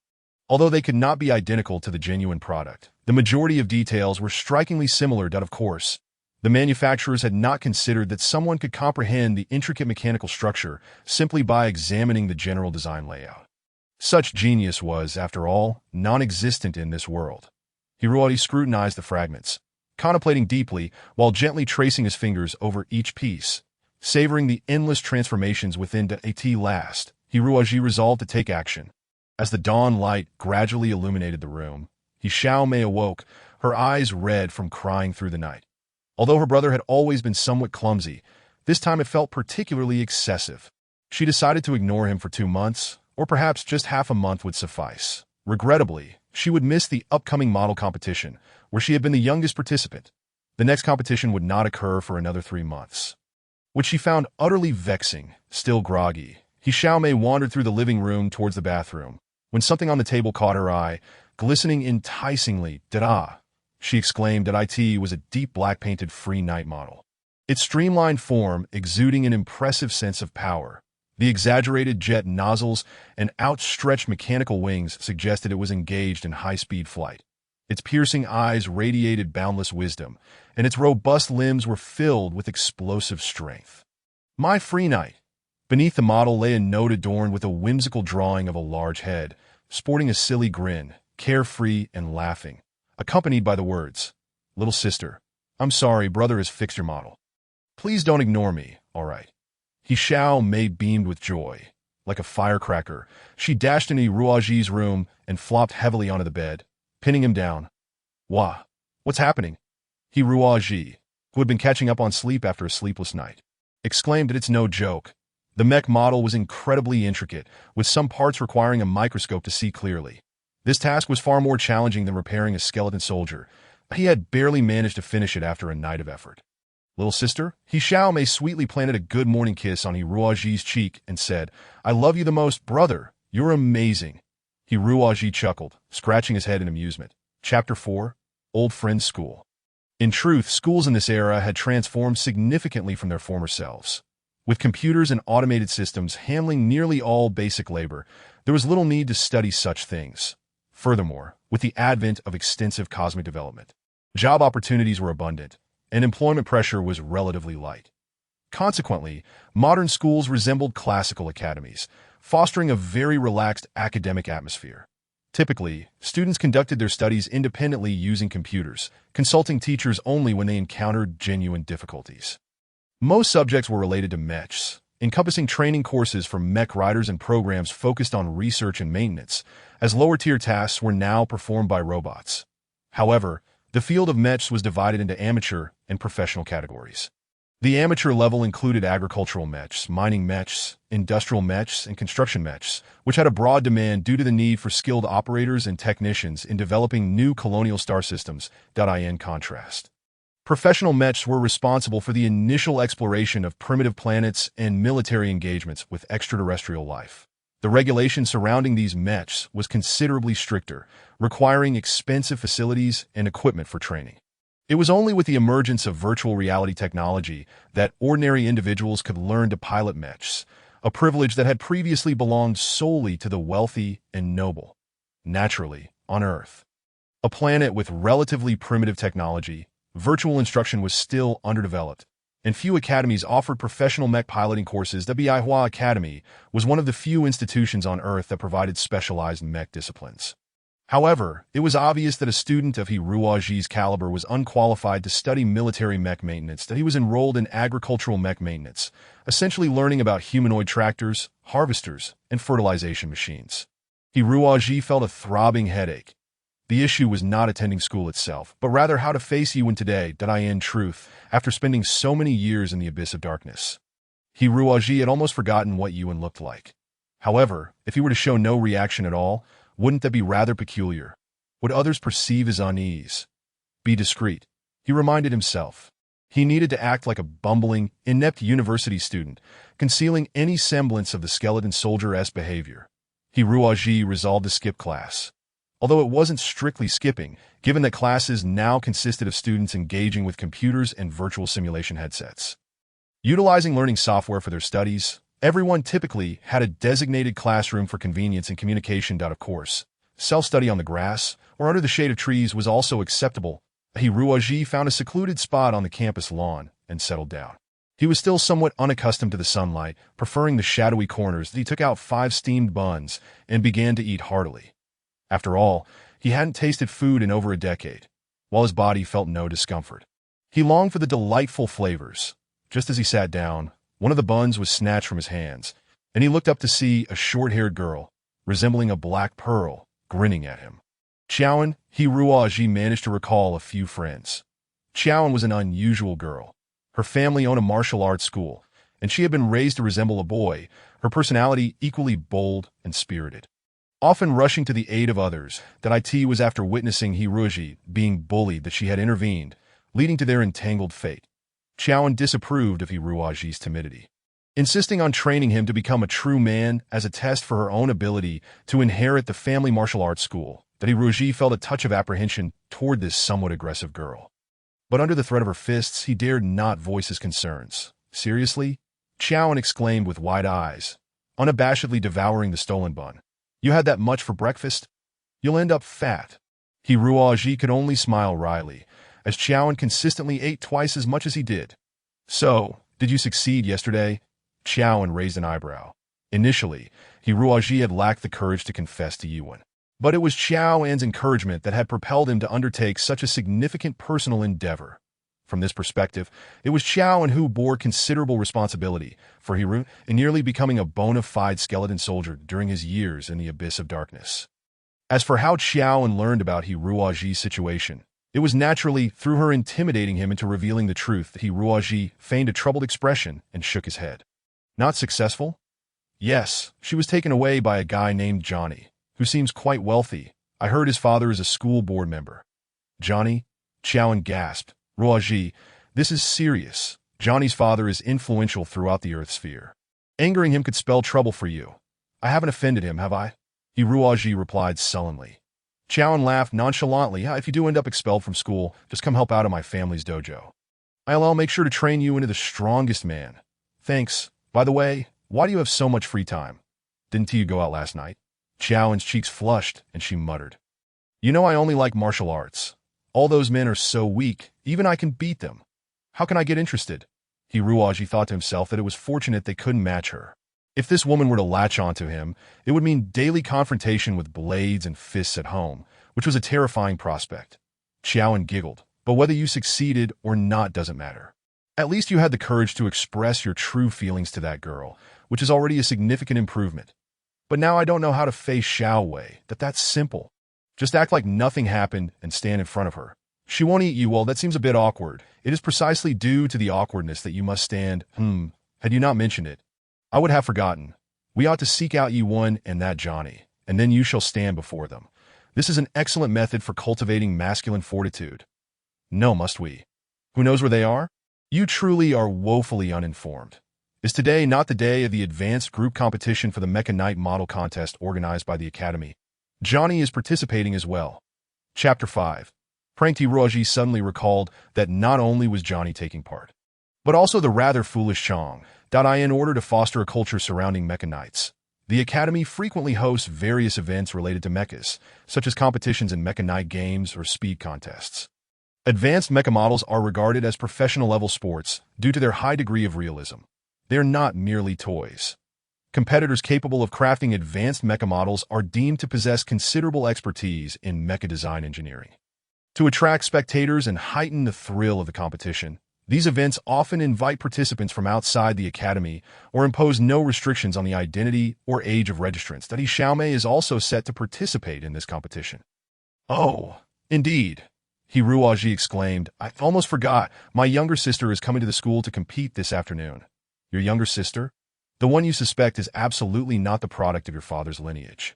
Although they could not be identical to the genuine product, the majority of details were strikingly similar. Of course, the manufacturers had not considered that someone could comprehend the intricate mechanical structure simply by examining the general design layout. Such genius was, after all, non-existent in this world. Hiruoji scrutinized the fragments, contemplating deeply while gently tracing his fingers over each piece. Savoring the endless transformations within at last, Hiruoji resolved to take action. As the dawn light gradually illuminated the room, Xiaomei awoke, her eyes red from crying through the night. Although her brother had always been somewhat clumsy, this time it felt particularly excessive. She decided to ignore him for 2 months, or perhaps just half a month would suffice. Regrettably, she would miss the upcoming model competition, where she had been the youngest participant. The next competition would not occur for another 3 months, which she found utterly vexing. Still groggy, Xiaomei wandered through the living room towards the bathroom, when something on the table caught her eye, glistening enticingly. "Da!" she exclaimed. That it was a deep black-painted free night model. Its streamlined form exuding an impressive sense of power. The exaggerated jet nozzles and outstretched mechanical wings suggested it was engaged in high-speed flight. Its piercing eyes radiated boundless wisdom, and its robust limbs were filled with explosive strength. "My free night." Beneath the model lay a note adorned with a whimsical drawing of a large head, sporting a silly grin, carefree and laughing, accompanied by the words, "Little sister, I'm sorry, brother has fixed your model. Please don't ignore me, all right?" Xiaomei beamed with joy. Like a firecracker, she dashed into Ruaji's room and flopped heavily onto the bed, pinning him down. "Wah, what's happening?" Ruaji, who had been catching up on sleep after a sleepless night, exclaimed that it's no joke. The mech model was incredibly intricate, with some parts requiring a microscope to see clearly. This task was far more challenging than repairing a skeleton soldier. He had barely managed to finish it after a night of effort. "Little sister?" Xiaomei sweetly planted a good morning kiss on Hiruoji's cheek and said, "I love you the most, brother. You're amazing." Hiruoji chuckled, scratching his head in amusement. Chapter 4. Old Friends School. In truth, schools in this era had transformed significantly from their former selves. With computers and automated systems handling nearly all basic labor, there was little need to study such things. Furthermore, with the advent of extensive cosmic development, job opportunities were abundant, and employment pressure was relatively light. Consequently, modern schools resembled classical academies, fostering a very relaxed academic atmosphere. Typically, students conducted their studies independently using computers, consulting teachers only when they encountered genuine difficulties. Most subjects were related to mechs, encompassing training courses for mech riders and programs focused on research and maintenance, as lower-tier tasks were now performed by robots. However, the field of mechs was divided into amateur and professional categories. The amateur level included agricultural mechs, mining mechs, industrial mechs, and construction mechs, which had a broad demand due to the need for skilled operators and technicians in developing new colonial star systems. In contrast, professional mechs were responsible for the initial exploration of primitive planets and military engagements with extraterrestrial life. The regulation surrounding these mechs was considerably stricter, requiring expensive facilities and equipment for training. It was only with the emergence of virtual reality technology that ordinary individuals could learn to pilot mechs, a privilege that had previously belonged solely to the wealthy and noble. Naturally, on Earth, a planet with relatively primitive technology, virtual instruction was still underdeveloped, and few academies offered professional mech piloting courses. The Bihua Academy was one of the few institutions on Earth that provided specialized mech disciplines. However, it was obvious that a student of Hiruoji's caliber was unqualified to study military mech maintenance, that he was enrolled in agricultural mech maintenance, essentially learning about humanoid tractors, harvesters, and fertilization machines. Hiruoji felt a throbbing headache. The issue was not attending school itself, but rather how to face you in today. In truth, after spending so many years in the abyss of darkness, Hiruoji had almost forgotten what Yuan looked like. However, if he were to show no reaction at all, wouldn't that be rather peculiar? Would others perceive his unease? Be discreet, he reminded himself. He needed to act like a bumbling, inept university student, concealing any semblance of the skeleton soldier-esque behavior. Hiruoji resolved to skip class. Although it wasn't strictly skipping, given that classes now consisted of students engaging with computers and virtual simulation headsets. Utilizing learning software for their studies, everyone typically had a designated classroom for convenience and communication. Of course, self-study on the grass or under the shade of trees was also acceptable. Hiruoji found a secluded spot on the campus lawn and settled down. He was still somewhat unaccustomed to the sunlight, preferring the shadowy corners. He took out 5 steamed buns and began to eat heartily. After all, he hadn't tasted food in over a decade, while his body felt no discomfort. He longed for the delightful flavors. Just as he sat down, one of the buns was snatched from his hands, and he looked up to see a short-haired girl, resembling a black pearl, grinning at him. Qiaowen, Hiruoji managed to recall a few friends. Qiaowen was an unusual girl. Her family owned a martial arts school, and she had been raised to resemble a boy, her personality equally bold and spirited. Often rushing to the aid of others, that it was after witnessing Hiruoji being bullied that she had intervened, leading to their entangled fate. Qiaowen disapproved of Hiruoji's timidity, insisting on training him to become a true man as a test for her own ability to inherit the family martial arts school. That Hiruoji felt a touch of apprehension toward this somewhat aggressive girl. But under the threat of her fists, he dared not voice his concerns. Seriously? Qiaowen exclaimed with wide eyes, unabashedly devouring the stolen bun. You had that much for breakfast? You'll end up fat. Hiruoji could only smile wryly, as Qiaowen consistently ate twice as much as he did. So, did you succeed yesterday? Qiaowen raised an eyebrow. Initially, Hiruoji had lacked the courage to confess to Yuan. But it was Qiaowen's encouragement that had propelled him to undertake such a significant personal endeavor. From this perspective, it was Qiaowen who bore considerable responsibility for Hiru in nearly becoming a bona fide skeleton soldier during his years in the abyss of darkness. As for how Qiaowen learned about Hiruoji's situation, it was naturally through her intimidating him into revealing the truth. That Hiruoji feigned a troubled expression and shook his head. Not successful? Yes, she was taken away by a guy named Johnny, who seems quite wealthy. I heard his father is a school board member. Johnny? Qiaowen gasped. Ruoji, this is serious. Johnny's father is influential throughout the Earth sphere. Angering him could spell trouble for you. I haven't offended him, have I? Hiruoji replied sullenly. Qiaowen laughed nonchalantly. If you do end up expelled from school, just come help out in my family's dojo. I'll make sure to train you into the strongest man. Thanks. By the way, why do you have so much free time? Didn't you go out last night? Qiaowen's cheeks flushed, and she muttered. You know I only like martial arts. All those men are so weak, even I can beat them. How can I get interested? Hiruoji thought to himself that it was fortunate they couldn't match her. If this woman were to latch onto him, it would mean daily confrontation with blades and fists at home, which was a terrifying prospect. Qiaowen giggled, but whether you succeeded or not doesn't matter. At least you had the courage to express your true feelings to that girl, which is already a significant improvement. But now I don't know how to face Xiao Wei. That's simple. Just act like nothing happened and stand in front of her. She won't eat you. Well, that seems a bit awkward. It is precisely due to the awkwardness that you must stand. Had you not mentioned it, I would have forgotten. We ought to seek out Yuan and that Johnny, and then you shall stand before them. This is an excellent method for cultivating masculine fortitude. No, must we? Who knows where they are? You truly are woefully uninformed. Is today not the day of the advanced group competition for the Mecha Knight model contest organized by the Academy? Johnny is participating as well. Chapter 5. Pranked Hiruoji suddenly recalled that not only was Johnny taking part, but also the rather foolish Chong. In order to foster a culture surrounding Mecha Knights, the Academy frequently hosts various events related to mechas, such as competitions in Mecha Knight games or speed contests. Advanced mecha models are regarded as professional-level sports due to their high degree of realism. They are not merely toys. Competitors capable of crafting advanced mecha models are deemed to possess considerable expertise in mecha design engineering. To attract spectators and heighten the thrill of the competition, these events often invite participants from outside the Academy or impose no restrictions on the identity or age of registrants. Xiaomei is also set to participate in this competition. Oh, indeed, Hiruoji exclaimed. I almost forgot. My younger sister is coming to the school to compete this afternoon. Your younger sister? The one you suspect is absolutely not the product of your father's lineage.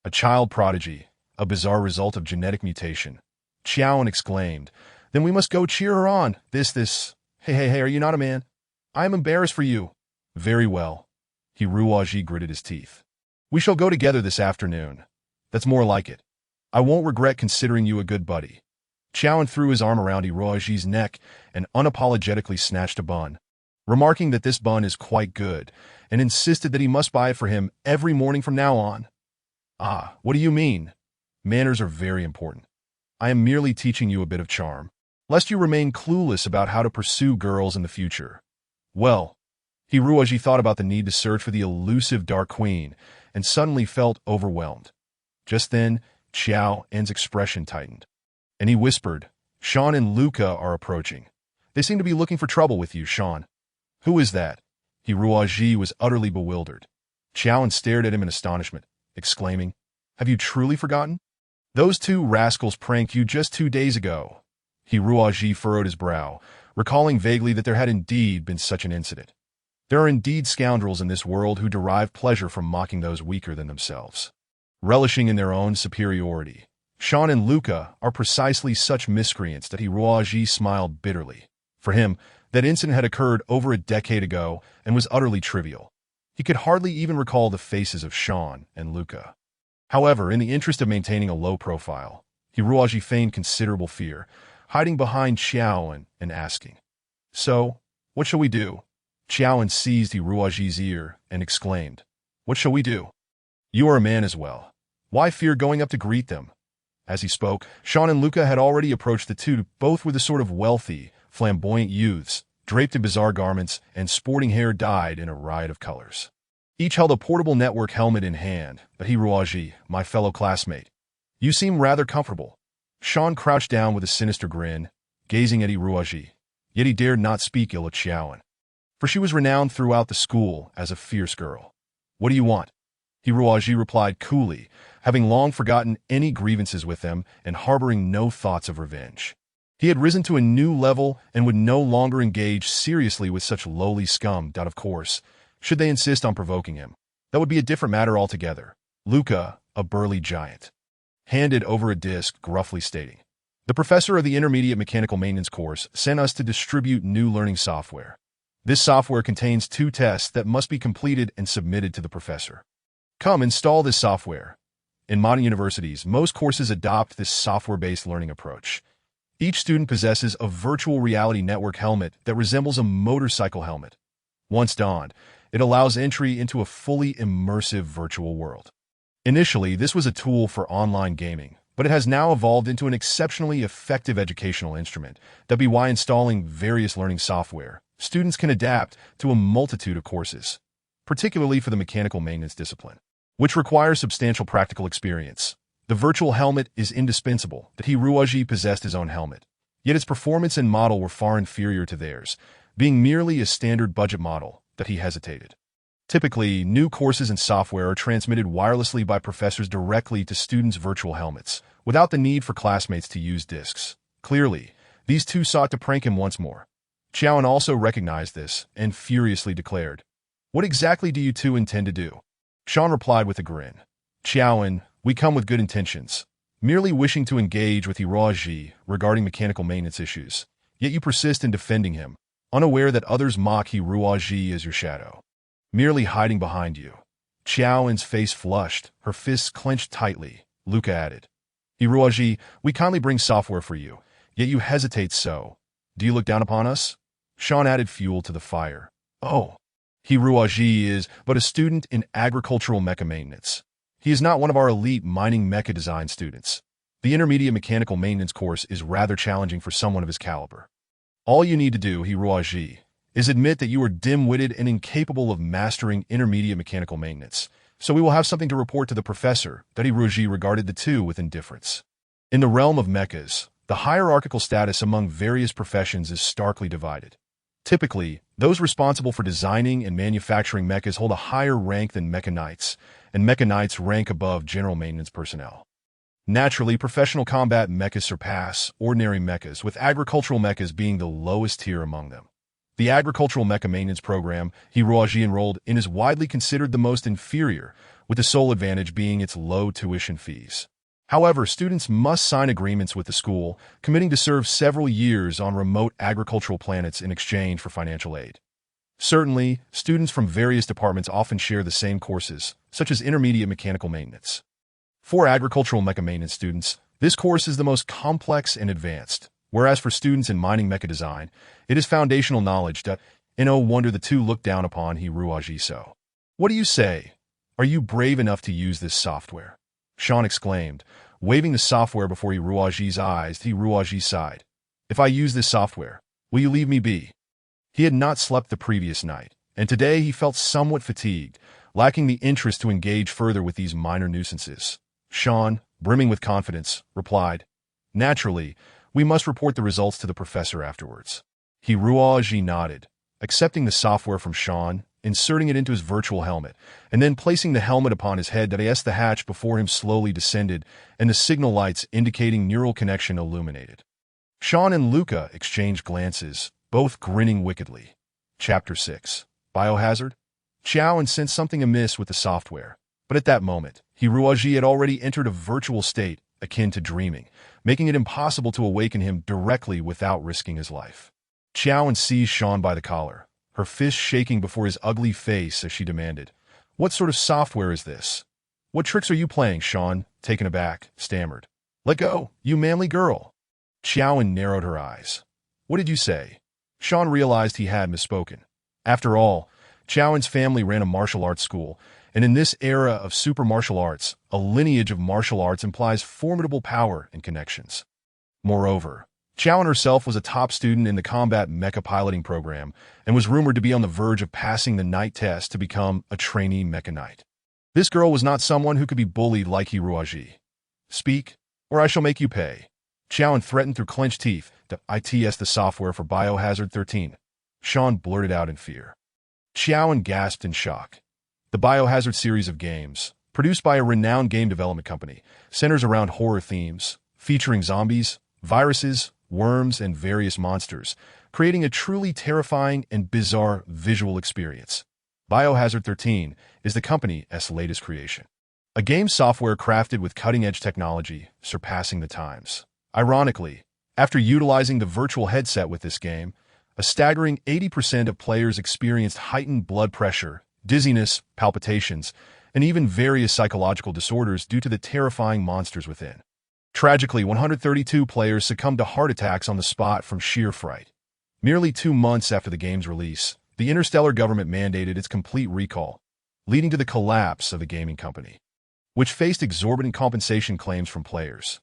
A child prodigy, a bizarre result of genetic mutation. Qiaoan exclaimed. Then we must go cheer her on. Hey, are you not a man? I am embarrassed for you. Very well. Hiruoji gritted his teeth. We shall go together this afternoon. That's more like it. I won't regret considering you a good buddy. Qiaoan threw his arm around Hiruoji's neck and unapologetically snatched a bun, remarking that this bun is quite good, and insisted that he must buy it for him every morning from now on. Ah, what do you mean? Manners are very important. I am merely teaching you a bit of charm, lest you remain clueless about how to pursue girls in the future. Well, Hiruoji thought about the need to search for the elusive Dark Queen and suddenly felt overwhelmed. Just then, Qiaoan's expression tightened, and he whispered, Sean and Luca are approaching. They seem to be looking for trouble with you, Sean. Who is that? Hiruoji was utterly bewildered. Qiaoan stared at him in astonishment, exclaiming, Have you truly forgotten? Those two rascals pranked you just 2 days ago. Hiruoji furrowed his brow, recalling vaguely that there had indeed been such an incident. There are indeed scoundrels in this world who derive pleasure from mocking those weaker than themselves, relishing in their own superiority. Sean and Luca are precisely such miscreants that Hiruoji smiled bitterly. For him, that incident had occurred over a decade ago and was utterly trivial. He could hardly even recall the faces of Sean and Luca. However, in the interest of maintaining a low profile, Hiruoji feigned considerable fear, hiding behind Qiaoan and asking, So, what shall we do? Qiaoan seized Hiruoji's ear and exclaimed, What shall we do? You are a man as well. Why fear going up to greet them? As he spoke, Sean and Luca had already approached the two. Both were the sort of wealthy, flamboyant youths, draped in bizarre garments and sporting hair dyed in a riot of colors. Each held a portable network helmet in hand. But Hiruoji, my fellow classmate, you seem rather comfortable. Sean crouched down with a sinister grin, gazing at Hiruoji, yet he dared not speak ill of Qiaoan, for she was renowned throughout the school as a fierce girl. What do you want? Hiruoji replied coolly, having long forgotten any grievances with them and harboring no thoughts of revenge. He had risen to a new level and would no longer engage seriously with such lowly scum. Of course, should they insist on provoking him, that would be a different matter altogether. Luca, a burly giant, handed over a disc, gruffly stating, The professor of the Intermediate Mechanical Maintenance course sent us to distribute new learning software. This software contains 2 tests that must be completed and submitted to the professor. Come, install this software. In modern universities, most courses adopt this software-based learning approach. Each student possesses a virtual reality network helmet that resembles a motorcycle helmet. Once donned, it allows entry into a fully immersive virtual world. Initially, this was a tool for online gaming, but it has now evolved into an exceptionally effective educational instrument. By installing various learning software, students can adapt to a multitude of courses, particularly for the mechanical maintenance discipline, which requires substantial practical experience. The virtual helmet is indispensable. That Hiruoji possessed his own helmet, yet its performance and model were far inferior to theirs, being merely a standard budget model. That he hesitated. Typically, new courses and software are transmitted wirelessly by professors directly to students' virtual helmets, without the need for classmates to use discs. Clearly, these two sought to prank him once more. Qiaoan also recognized this and furiously declared, What exactly do you two intend to do? Sean replied with a grin, Qiaoan, we come with good intentions, merely wishing to engage with Hiruoji regarding mechanical maintenance issues, yet you persist in defending him, unaware that others mock Hiruoji as your shadow, merely hiding behind you. Qiaoan's face flushed, her fists clenched tightly. Luca added, Hiruoji, we kindly bring software for you, yet you hesitate so. Do you look down upon us? Sean added fuel to the fire. Oh, Hiruoji is but a student in agricultural mecha maintenance. He is not one of our elite mining mecha design students. The intermediate mechanical maintenance course is rather challenging for someone of his caliber. All you need to do, Hiruoji, is admit that you are dim-witted and incapable of mastering intermediate mechanical maintenance, so we will have something to report to the professor. That Hiruoji regarded the two with indifference. In the realm of mechas, the hierarchical status among various professions is starkly divided. Typically, those responsible for designing and manufacturing mechas hold a higher rank than mecha knights, and mecha knights rank above general maintenance personnel. Naturally, professional combat mechas surpass ordinary mechas, with agricultural mechas being the lowest tier among them. The agricultural mecha maintenance program Hiroaji enrolled in is widely considered the most inferior, with the sole advantage being its low tuition fees. However, students must sign agreements with the school, committing to serve several years on remote agricultural planets in exchange for financial aid. Certainly, students from various departments often share the same courses, such as intermediate mechanical maintenance. For agricultural mecha maintenance students, this course is the most complex and advanced, whereas for students in mining mecha design, it is foundational knowledge that, no wonder the two look down upon Hiroaji so. What do you say? Are you brave enough to use this software? Sean exclaimed, waving the software before Hiroaji's eyes. Hiroaji sighed. If I use this software, will you leave me be? He had not slept the previous night, and today he felt somewhat fatigued, lacking the interest to engage further with these minor nuisances. Sean, brimming with confidence, replied, Naturally, we must report the results to the professor afterwards. Hiroaji nodded, accepting the software from Sean, inserting it into his virtual helmet, and then placing the helmet upon his head. The hatch before him slowly descended, and the signal lights indicating neural connection illuminated. Sean and Luca exchanged glances, both grinning wickedly. Chapter 6. Biohazard? Chow sensed something amiss with the software, but at that moment, Hiroaji had already entered a virtual state akin to dreaming, making it impossible to awaken him directly without risking his life. Chow seized Sean by the collar, her fist shaking before his ugly face as she demanded, What sort of software is this? What tricks are you playing? Sean, taken aback, stammered. Let go, you manly girl. Chow narrowed her eyes. What did you say? Sean realized he had misspoken. After all, Chow's family ran a martial arts school, and in this era of super martial arts, a lineage of martial arts implies formidable power and connections. Moreover, Chow herself was a top student in the combat mecha piloting program and was rumored to be on the verge of passing the night test to become a trainee mecha knight. This girl was not someone who could be bullied like Hiroaji. Speak, or I shall make you pay. Chow threatened through clenched teeth to ITS the software for Biohazard 13. Sean blurted out in fear. Chow gasped in shock. The Biohazard series of games, produced by a renowned game development company, centers around horror themes, featuring zombies, viruses, worms, and various monsters, creating a truly terrifying and bizarre visual experience. Biohazard 13 is the company's latest creation. A game software crafted with cutting-edge technology, surpassing the times. Ironically, after utilizing the virtual headset with this game, a staggering 80% of players experienced heightened blood pressure, dizziness, palpitations, and even various psychological disorders due to the terrifying monsters within. Tragically, 132 players succumbed to heart attacks on the spot from sheer fright. Merely 2 months after the game's release, the Interstellar government mandated its complete recall, leading to the collapse of the gaming company, which faced exorbitant compensation claims from players.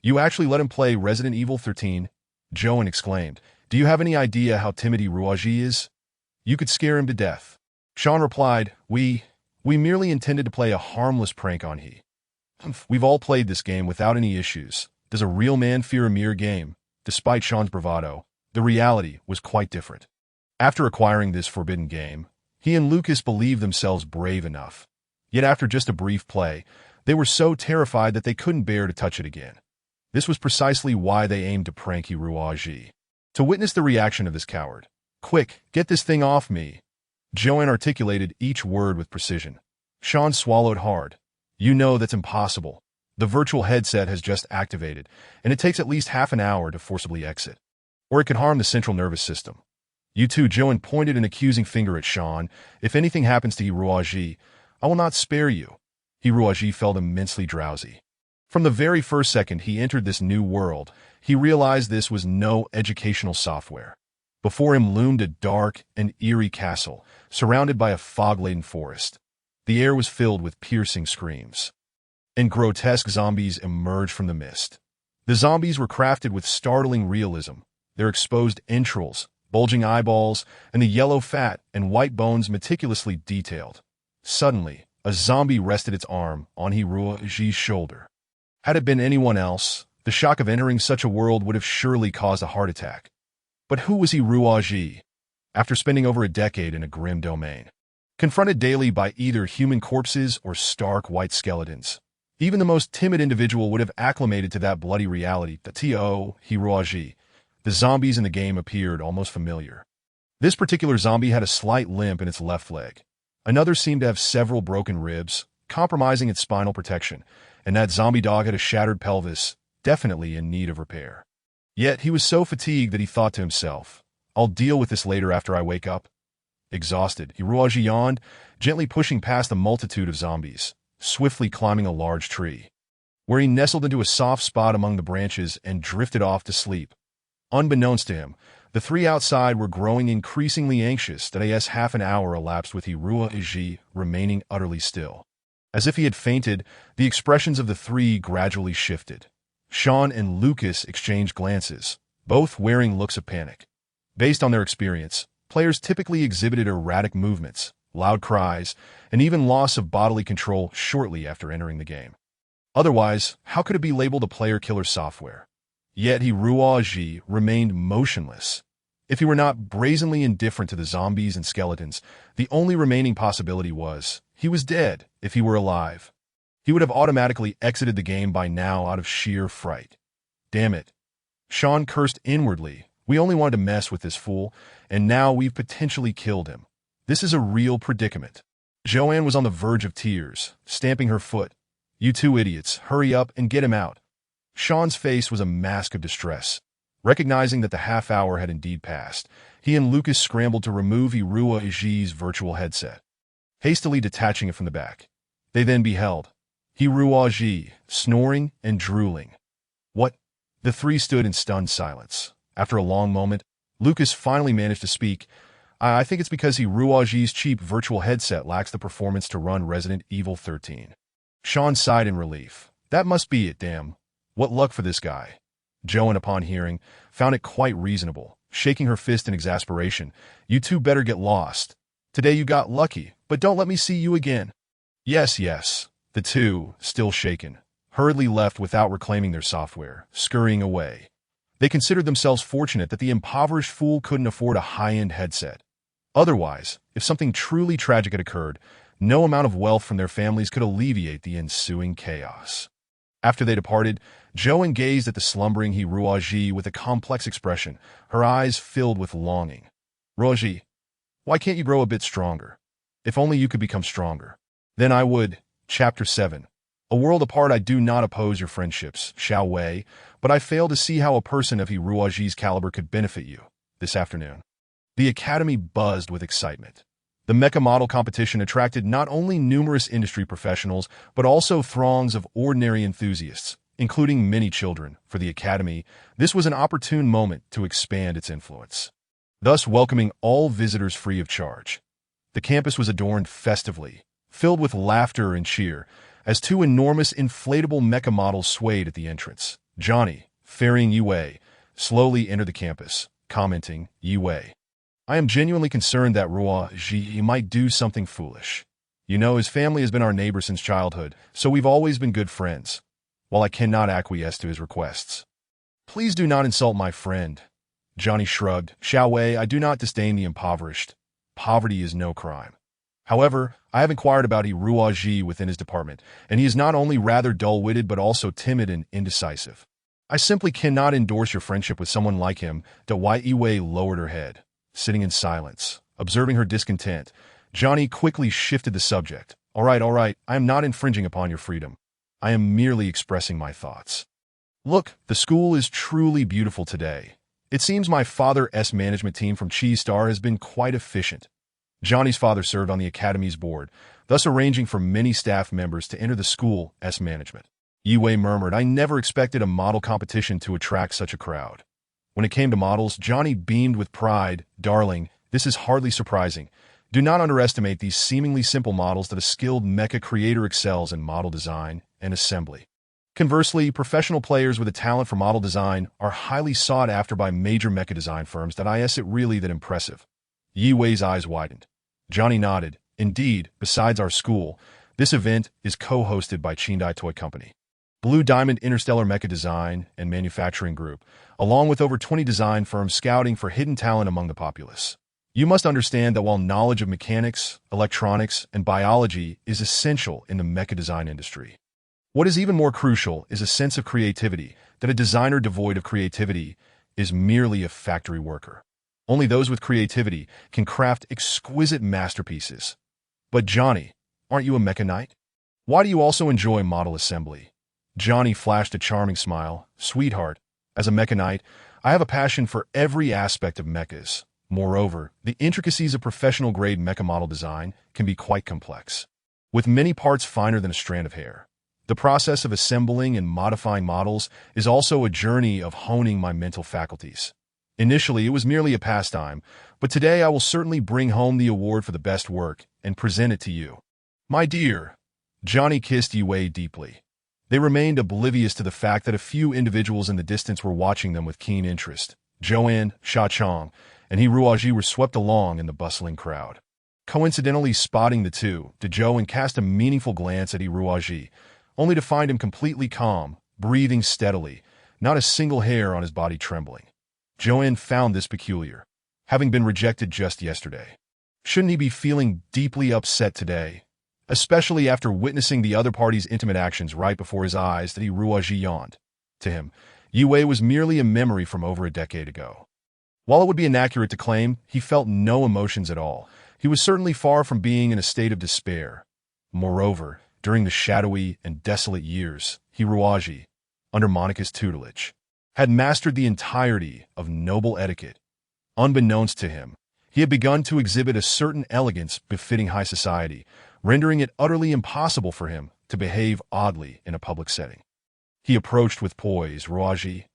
You actually let him play Resident Evil 13? Joan exclaimed. Do you have any idea how timid Hiroaji is? You could scare him to death. Sean replied, We merely intended to play a harmless prank on he. We've all played this game without any issues. Does a real man fear a mere game? Despite Sean's bravado, the reality was quite different. After acquiring this forbidden game, he and Lucas believed themselves brave enough. Yet after just a brief play, they were so terrified that they couldn't bear to touch it again. This was precisely why they aimed to prank Hiroaji. To witness the reaction of this coward, Quick, get this thing off me. Joanne articulated each word with precision. Sean swallowed hard. You know that's impossible. The virtual headset has just activated, and it takes at least half an hour to forcibly exit. Or it could harm the central nervous system. You too, Joanne pointed an accusing finger at Sean. If anything happens to Hiroaji, I will not spare you. Hiroaji felt immensely drowsy. From the very first second he entered this new world, he realized this was no educational software. Before him loomed a dark and eerie castle, surrounded by a fog-laden forest. The air was filled with piercing screams, and grotesque zombies emerged from the mist. The zombies were crafted with startling realism, their exposed entrails, bulging eyeballs, and the yellow fat and white bones meticulously detailed. Suddenly, a zombie rested its arm on Hiroaji's shoulder. Had it been anyone else, the shock of entering such a world would have surely caused a heart attack. But who was Hiroaji? After spending over a decade in a grim domain, confronted daily by either human corpses or stark white skeletons, even the most timid individual would have acclimated to that bloody reality. Hiroaji. The zombies in the game appeared almost familiar. This particular zombie had a slight limp in its left leg. Another seemed to have several broken ribs, compromising its spinal protection, and that zombie dog had a shattered pelvis, definitely in need of repair. Yet he was so fatigued that he thought to himself, I'll deal with this later after I wake up. Exhausted, Hiruaji yawned, gently pushing past the multitude of zombies, swiftly climbing a large tree, where he nestled into a soft spot among the branches and drifted off to sleep. Unbeknownst to him, the three outside were growing increasingly anxious that half an hour elapsed with Hiruaji remaining utterly still. As if he had fainted, the expressions of the three gradually shifted. Sean and Lucas exchanged glances, both wearing looks of panic. Based on their experience, players typically exhibited erratic movements, loud cries, and even loss of bodily control shortly after entering the game. Otherwise, how could it be labeled a player-killer software? Yet Hiruaji remained motionless. If he were not brazenly indifferent to the zombies and skeletons, the only remaining possibility was he was dead. If he were alive, he would have automatically exited the game by now out of sheer fright. Damn it. Sean cursed inwardly. We only wanted to mess with this fool, and now we've potentially killed him. This is a real predicament. Joanne was on the verge of tears, stamping her foot. You two idiots, hurry up and get him out. Sean's face was a mask of distress. Recognizing that the half hour had indeed passed, he and Lucas scrambled to remove Hiruaji's virtual headset, hastily detaching it from the back. They then beheld Hiruaji, snoring and drooling. What? The three stood in stunned silence. After a long moment, Lucas finally managed to speak. I think it's because Hiruaji's cheap virtual headset lacks the performance to run Resident Evil 13. Sean sighed in relief. That must be it, damn. What luck for this guy. Joanne, upon hearing, found it quite reasonable, shaking her fist in exasperation. You two better get lost. Today you got lucky, but don't let me see you again. Yes, yes. The two, still shaken, hurriedly left without reclaiming their software, scurrying away. They considered themselves fortunate that the impoverished fool couldn't afford a high-end headset. Otherwise, if something truly tragic had occurred, no amount of wealth from their families could alleviate the ensuing chaos. After they departed, Joanne gazed at the slumbering Hiruaji with a complex expression, her eyes filled with longing. Roji, why can't you grow a bit stronger? If only you could become stronger. Then I would. Chapter 7. A world apart, I do not oppose your friendships, Xiao Wei, but I fail to see how a person of Hiruaji's caliber could benefit you. This afternoon, the academy buzzed with excitement. The Mecha model competition attracted not only numerous industry professionals, but also throngs of ordinary enthusiasts, including many children. For the academy, this was an opportune moment to expand its influence, thus welcoming all visitors free of charge. The campus was adorned festively, filled with laughter and cheer, as two enormous inflatable mecha models swayed at the entrance. Johnny, ferrying Yue, slowly entered the campus, commenting, Yue, I am genuinely concerned that Ruaji might do something foolish. You know, his family has been our neighbor since childhood, so we've always been good friends. While I cannot acquiesce to his requests, please do not insult my friend. Johnny shrugged. Xiao Wei, I do not disdain the impoverished. Poverty is no crime. However, I have inquired about Hiruaji within his department, and he is not only rather dull-witted but also timid and indecisive. I simply cannot endorse your friendship with someone like him. Yue lowered her head, sitting in silence, observing her discontent. Johnny quickly shifted the subject. All right, I am not infringing upon your freedom. I am merely expressing my thoughts. Look, the school is truly beautiful today. It seems my father's management team from Cheese Star has been quite efficient. Johnny's father served on the academy's board, thus arranging for many staff members to enter the school's management. Yue murmured, I never expected a model competition to attract such a crowd. When it came to models, Johnny beamed with pride. Darling, this is hardly surprising. Do not underestimate these seemingly simple models that a skilled mecha creator excels in model design and assembly. Conversely, professional players with a talent for model design are highly sought after by major mecha design firms. Is it really that impressive? Yue's eyes widened. Johnny nodded. Indeed, besides our school, this event is co-hosted by Chindai Toy Company, Blue Diamond Interstellar Mecha Design and Manufacturing Group, along with over 20 design firms scouting for hidden talent among the populace. You must understand that while knowledge of mechanics, electronics, and biology is essential in the mecha design industry, what is even more crucial is a sense of creativity. That a designer devoid of creativity is merely a factory worker. Only those with creativity can craft exquisite masterpieces. But Johnny, aren't you a mecha knight? Why do you also enjoy model assembly? Johnny flashed a charming smile. Sweetheart, as a mecha knight, I have a passion for every aspect of mechas. Moreover, the intricacies of professional-grade mecha model design can be quite complex, with many parts finer than a strand of hair. The process of assembling and modifying models is also a journey of honing my mental faculties. Initially, it was merely a pastime, but today I will certainly bring home the award for the best work and present it to you. My dear, Johnny kissed Yue deeply. They remained oblivious to the fact that a few individuals in the distance were watching them with keen interest. Joanne, Sha Chong, and Hiruaji were swept along in the bustling crowd. Coincidentally spotting the two, Joanne cast a meaningful glance at Hiruaji, only to find him completely calm, breathing steadily, not a single hair on his body trembling. Joanne found this peculiar, having been rejected just yesterday. Shouldn't he be feeling deeply upset today, especially after witnessing the other party's intimate actions right before his eyes? That Hiruaji yawned. To him, Yue was merely a memory from over a decade ago. While it would be inaccurate to claim he felt no emotions at all, he was certainly far from being in a state of despair. Moreover, during the shadowy and desolate years, Hiruaji, under Monika's tutelage, had mastered the entirety of noble etiquette. Unbeknownst to him, he had begun to exhibit a certain elegance befitting high society, rendering it utterly impossible for him to behave oddly in a public setting. He approached with poise. Hiruaji.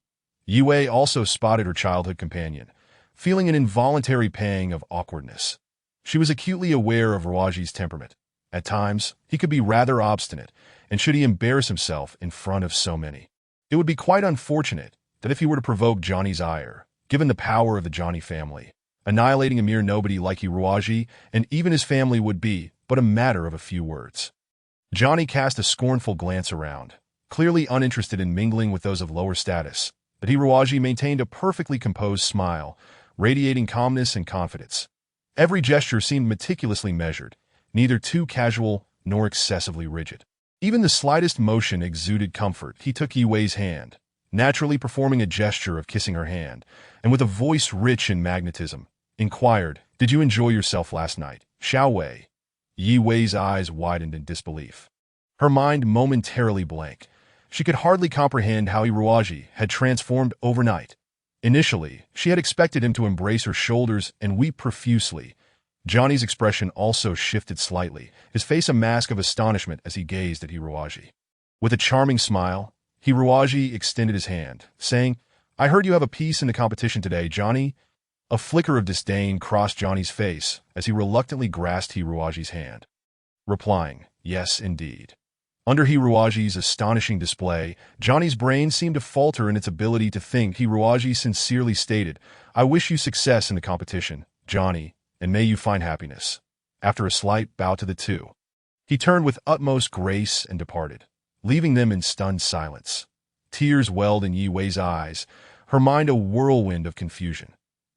Yue also spotted her childhood companion, feeling an involuntary pang of awkwardness. She was acutely aware of Hiruaji's temperament. At times, he could be rather obstinate, and should he embarrass himself in front of so many, it would be quite unfortunate that if he were to provoke Johnny's ire, given the power of the Johnny family, annihilating a mere nobody like Hiruaji and even his family would be but a matter of a few words. Johnny cast a scornful glance around, clearly uninterested in mingling with those of lower status, but Hiruaji maintained a perfectly composed smile, radiating calmness and confidence. Every gesture seemed meticulously measured, neither too casual nor excessively rigid. Even the slightest motion exuded comfort. He took Yue's hand, naturally performing a gesture of kissing her hand, and with a voice rich in magnetism, inquired, "Did you enjoy yourself last night, Xiao Wei?" Yue's eyes widened in disbelief. Her mind momentarily blank. She could hardly comprehend how Hiruaji had transformed overnight. Initially, she had expected him to embrace her shoulders and weep profusely. Johnny's expression also shifted slightly, his face a mask of astonishment as he gazed at Hiruaji. With a charming smile, Hiruaji extended his hand, saying, "I heard you have a piece in the competition today, Johnny." A flicker of disdain crossed Johnny's face as he reluctantly grasped Hiruaji's hand, replying, "Yes, indeed." Under Hiruaji's astonishing display, Johnny's brain seemed to falter in its ability to think. Hiruaji sincerely stated, "I wish you success in the competition, Johnny, and may you find happiness." After a slight bow to the two, he turned with utmost grace and departed, leaving them in stunned silence. Tears welled in Yue's eyes, her mind a whirlwind of confusion.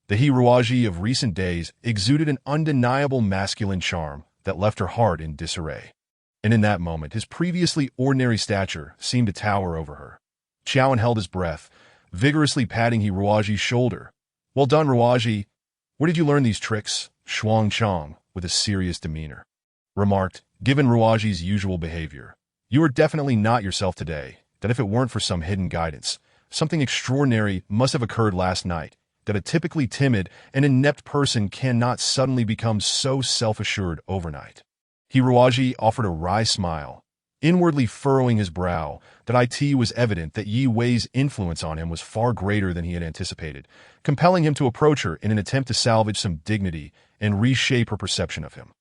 The Hiruaji of recent days exuded an undeniable masculine charm that left her heart in disarray. And in that moment, his previously ordinary stature seemed to tower over her. Chowan held his breath, vigorously patting Hiruaji's shoulder. "Well done, Hiruaji. Where did you learn these tricks?" Shuang Chong, with a serious demeanor, remarked, given Hiruaji's usual behavior. "You are definitely not yourself today, that if it weren't for some hidden guidance, something extraordinary must have occurred last night, that a typically timid and inept person cannot suddenly become so self-assured overnight." Hiruaji offered a wry smile, inwardly furrowing his brow. That it was evident that Yi Wei's influence on him was far greater than he had anticipated, compelling him to approach her in an attempt to salvage some dignity and reshape her perception of him.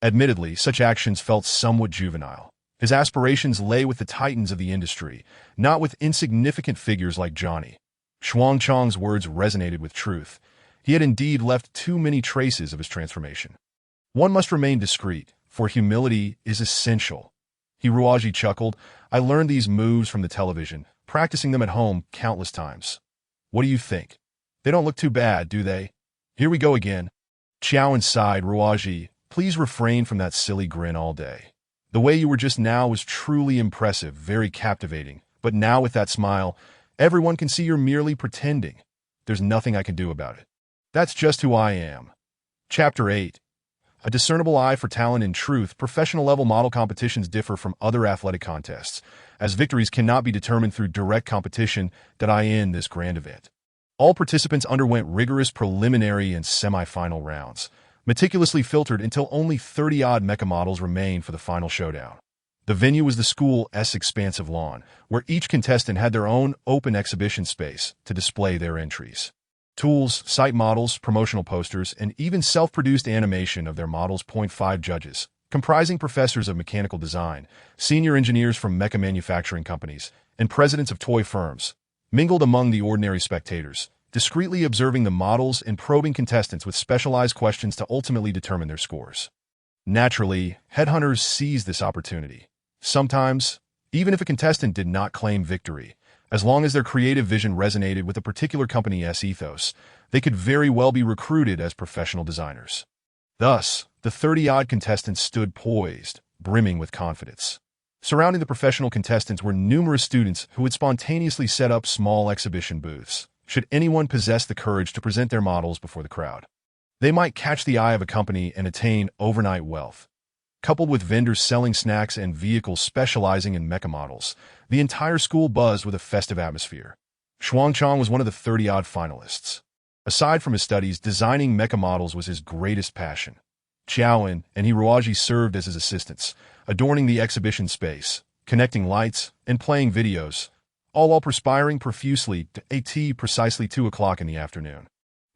Admittedly, such actions felt somewhat juvenile. His aspirations lay with the titans of the industry, not with insignificant figures like Johnny. Shuang Chong's words resonated with truth. He had indeed left too many traces of his transformation. One must remain discreet, for humility is essential. Hiruaji chuckled, "I learned these moves from the television, practicing them at home countless times. What do you think? They don't look too bad, do they? Here we go again." Chowan sighed. "Hiruaji, please refrain from that silly grin all day. The way you were just now was truly impressive, very captivating, but now with that smile, everyone can see you're merely pretending. There's nothing I can do about it." That's just who I am. Chapter 8. A discernible eye for talent. In truth, professional-level model competitions differ from other athletic contests, as victories cannot be determined through direct competition in this grand event. All participants underwent rigorous preliminary and semi-final rounds, meticulously filtered until only 30-odd mecha models remained for the final showdown. The venue was the school's expansive lawn, where each contestant had their own open exhibition space to display their entries. Tools, site models, promotional posters, and even self-produced animation of their models. 5 judges, comprising professors of mechanical design, senior engineers from mecha manufacturing companies, and presidents of toy firms, mingled among the ordinary spectators, discreetly observing the models and probing contestants with specialized questions to ultimately determine their scores. Naturally, headhunters seized this opportunity. Sometimes, even if a contestant did not claim victory, as long as their creative vision resonated with a particular company's ethos, they could very well be recruited as professional designers. Thus, the 30-odd contestants stood poised, brimming with confidence. Surrounding the professional contestants were numerous students who would spontaneously set up small exhibition booths, should anyone possess the courage to present their models before the crowd. They might catch the eye of a company and attain overnight wealth. Coupled with vendors selling snacks and vehicles specializing in mecha models, the entire school buzzed with a festive atmosphere. Xuanchang was one of the 30-odd finalists. Aside from his studies, designing mecha models was his greatest passion. Qiaoan and Hiroaji served as his assistants, adorning the exhibition space, connecting lights, and playing videos, all while perspiring profusely at precisely 2 o'clock in the afternoon.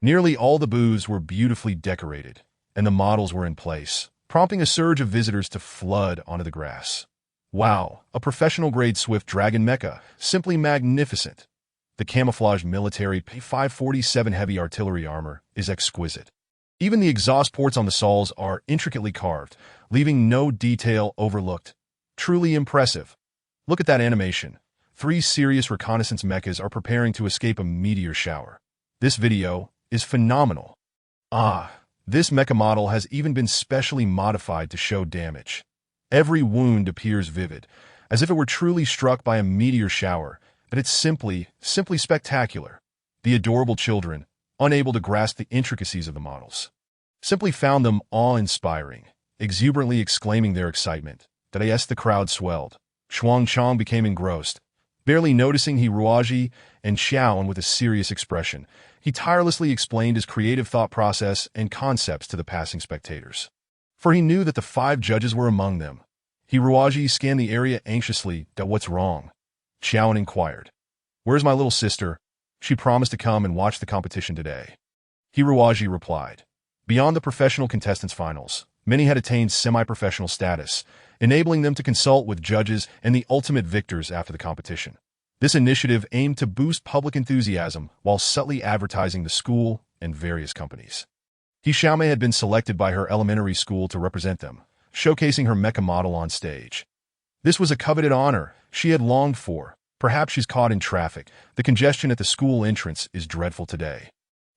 Nearly all the booths were beautifully decorated, and the models were in place, prompting a surge of visitors to flood onto the grass. Wow, a professional-grade Swift Dragon mecha, simply magnificent. The camouflaged military P-547 heavy artillery armor is exquisite. Even the exhaust ports on the soles are intricately carved, leaving no detail overlooked. Truly impressive. Look at that animation. 3 serious reconnaissance mechas are preparing to escape a meteor shower. This video is phenomenal. This mecha model has even been specially modified to show damage. Every wound appears vivid, as if it were truly struck by a meteor shower, and it's simply spectacular. The adorable children, unable to grasp the intricacies of the models, simply found them awe-inspiring, exuberantly exclaiming their excitement. The crowd swelled. Xuanchang became engrossed. Barely noticing Hiroaji and Xiaoan with a serious expression, he tirelessly explained his creative thought process and concepts to the passing spectators. For he knew that the 5 judges were among them. Hiroaji scanned the area anxiously. What's wrong? Xiaoan inquired. Where's my little sister? She promised to come and watch the competition today. Hiroaji replied. Beyond the professional contestants' finals, many had attained semi-professional status, enabling them to consult with judges and the ultimate victors after the competition. This initiative aimed to boost public enthusiasm while subtly advertising the school and various companies. Xiaomei had been selected by her elementary school to represent them, showcasing her mecha model on stage. This was a coveted honor she had longed for. Perhaps she's caught in traffic. The congestion at the school entrance is dreadful today.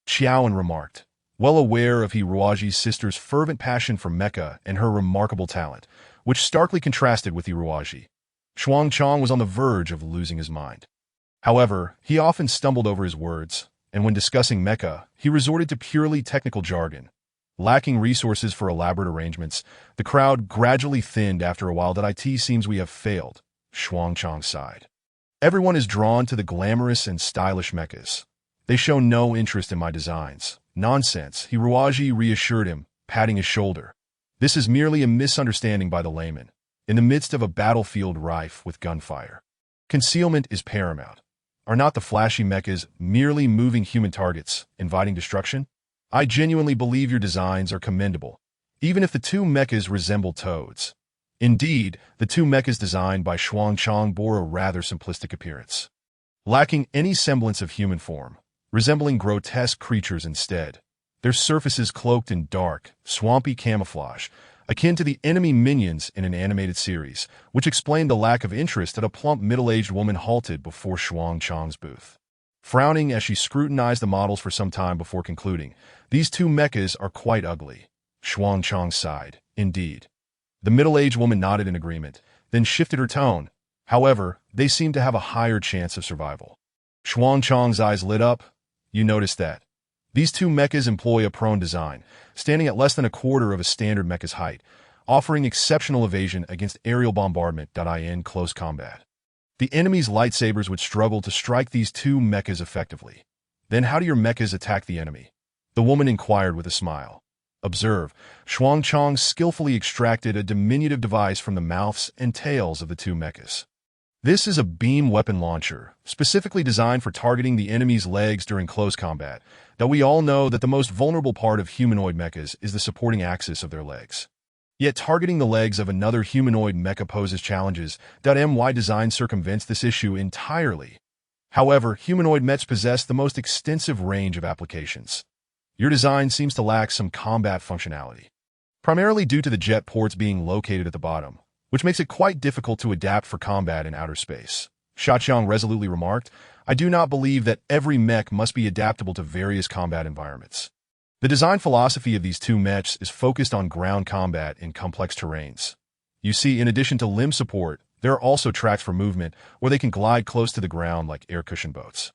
Xiaoan remarked, well aware of Hiroaji's sister's fervent passion for mecha and her remarkable talent, which starkly contrasted with Hiroaji. Xuanchang was on the verge of losing his mind. However, he often stumbled over his words, and when discussing mecha, he resorted to purely technical jargon. Lacking resources for elaborate arrangements, the crowd gradually thinned after a while. It seems we have failed, Xuanchang sighed. Everyone is drawn to the glamorous and stylish mechas. They show no interest in my designs. Nonsense, Hiroaji reassured him, patting his shoulder. This is merely a misunderstanding by the layman. In the midst of a battlefield rife with gunfire, concealment is paramount. Are not the flashy mechas merely moving human targets, inviting destruction? I genuinely believe your designs are commendable, even if the 2 mechas resemble toads. Indeed, the 2 mechas designed by Xuanchang bore a rather simplistic appearance, lacking any semblance of human form, resembling grotesque creatures instead. Their surfaces cloaked in dark, swampy camouflage, akin to the enemy minions in an animated series, which explained the lack of interest that a plump middle-aged woman halted before Xuanchang's booth. Frowning as she scrutinized the models for some time before concluding, these 2 mechas are quite ugly. Xuanchang sighed. Indeed. The middle-aged woman nodded in agreement, then shifted her tone. However, they seem to have a higher chance of survival. Xuanchang's eyes lit up. You noticed that? These two mechas employ a prone design, standing at less than a quarter of a standard mecha's height, offering exceptional evasion against aerial bombardment in close combat. The enemy's lightsabers would struggle to strike these two mechas effectively. Then how do your mechas attack the enemy? The woman inquired with a smile. Observe, Xuanchang skillfully extracted a diminutive device from the mouths and tails of the two mechas. This is a beam weapon launcher, specifically designed for targeting the enemy's legs during close combat, though we all know that the most vulnerable part of humanoid mechas is the supporting axis of their legs. Yet targeting the legs of another humanoid mecha poses challenges. My design circumvents this issue entirely. However, humanoid mechs possess the most extensive range of applications. Your design seems to lack some combat functionality, primarily due to the jet ports being located at the bottom, which makes it quite difficult to adapt for combat in outer space. Xiaqiang resolutely remarked, I do not believe that every mech must be adaptable to various combat environments. The design philosophy of these two mechs is focused on ground combat in complex terrains. You see, in addition to limb support, there are also tracks for movement where they can glide close to the ground like air cushion boats.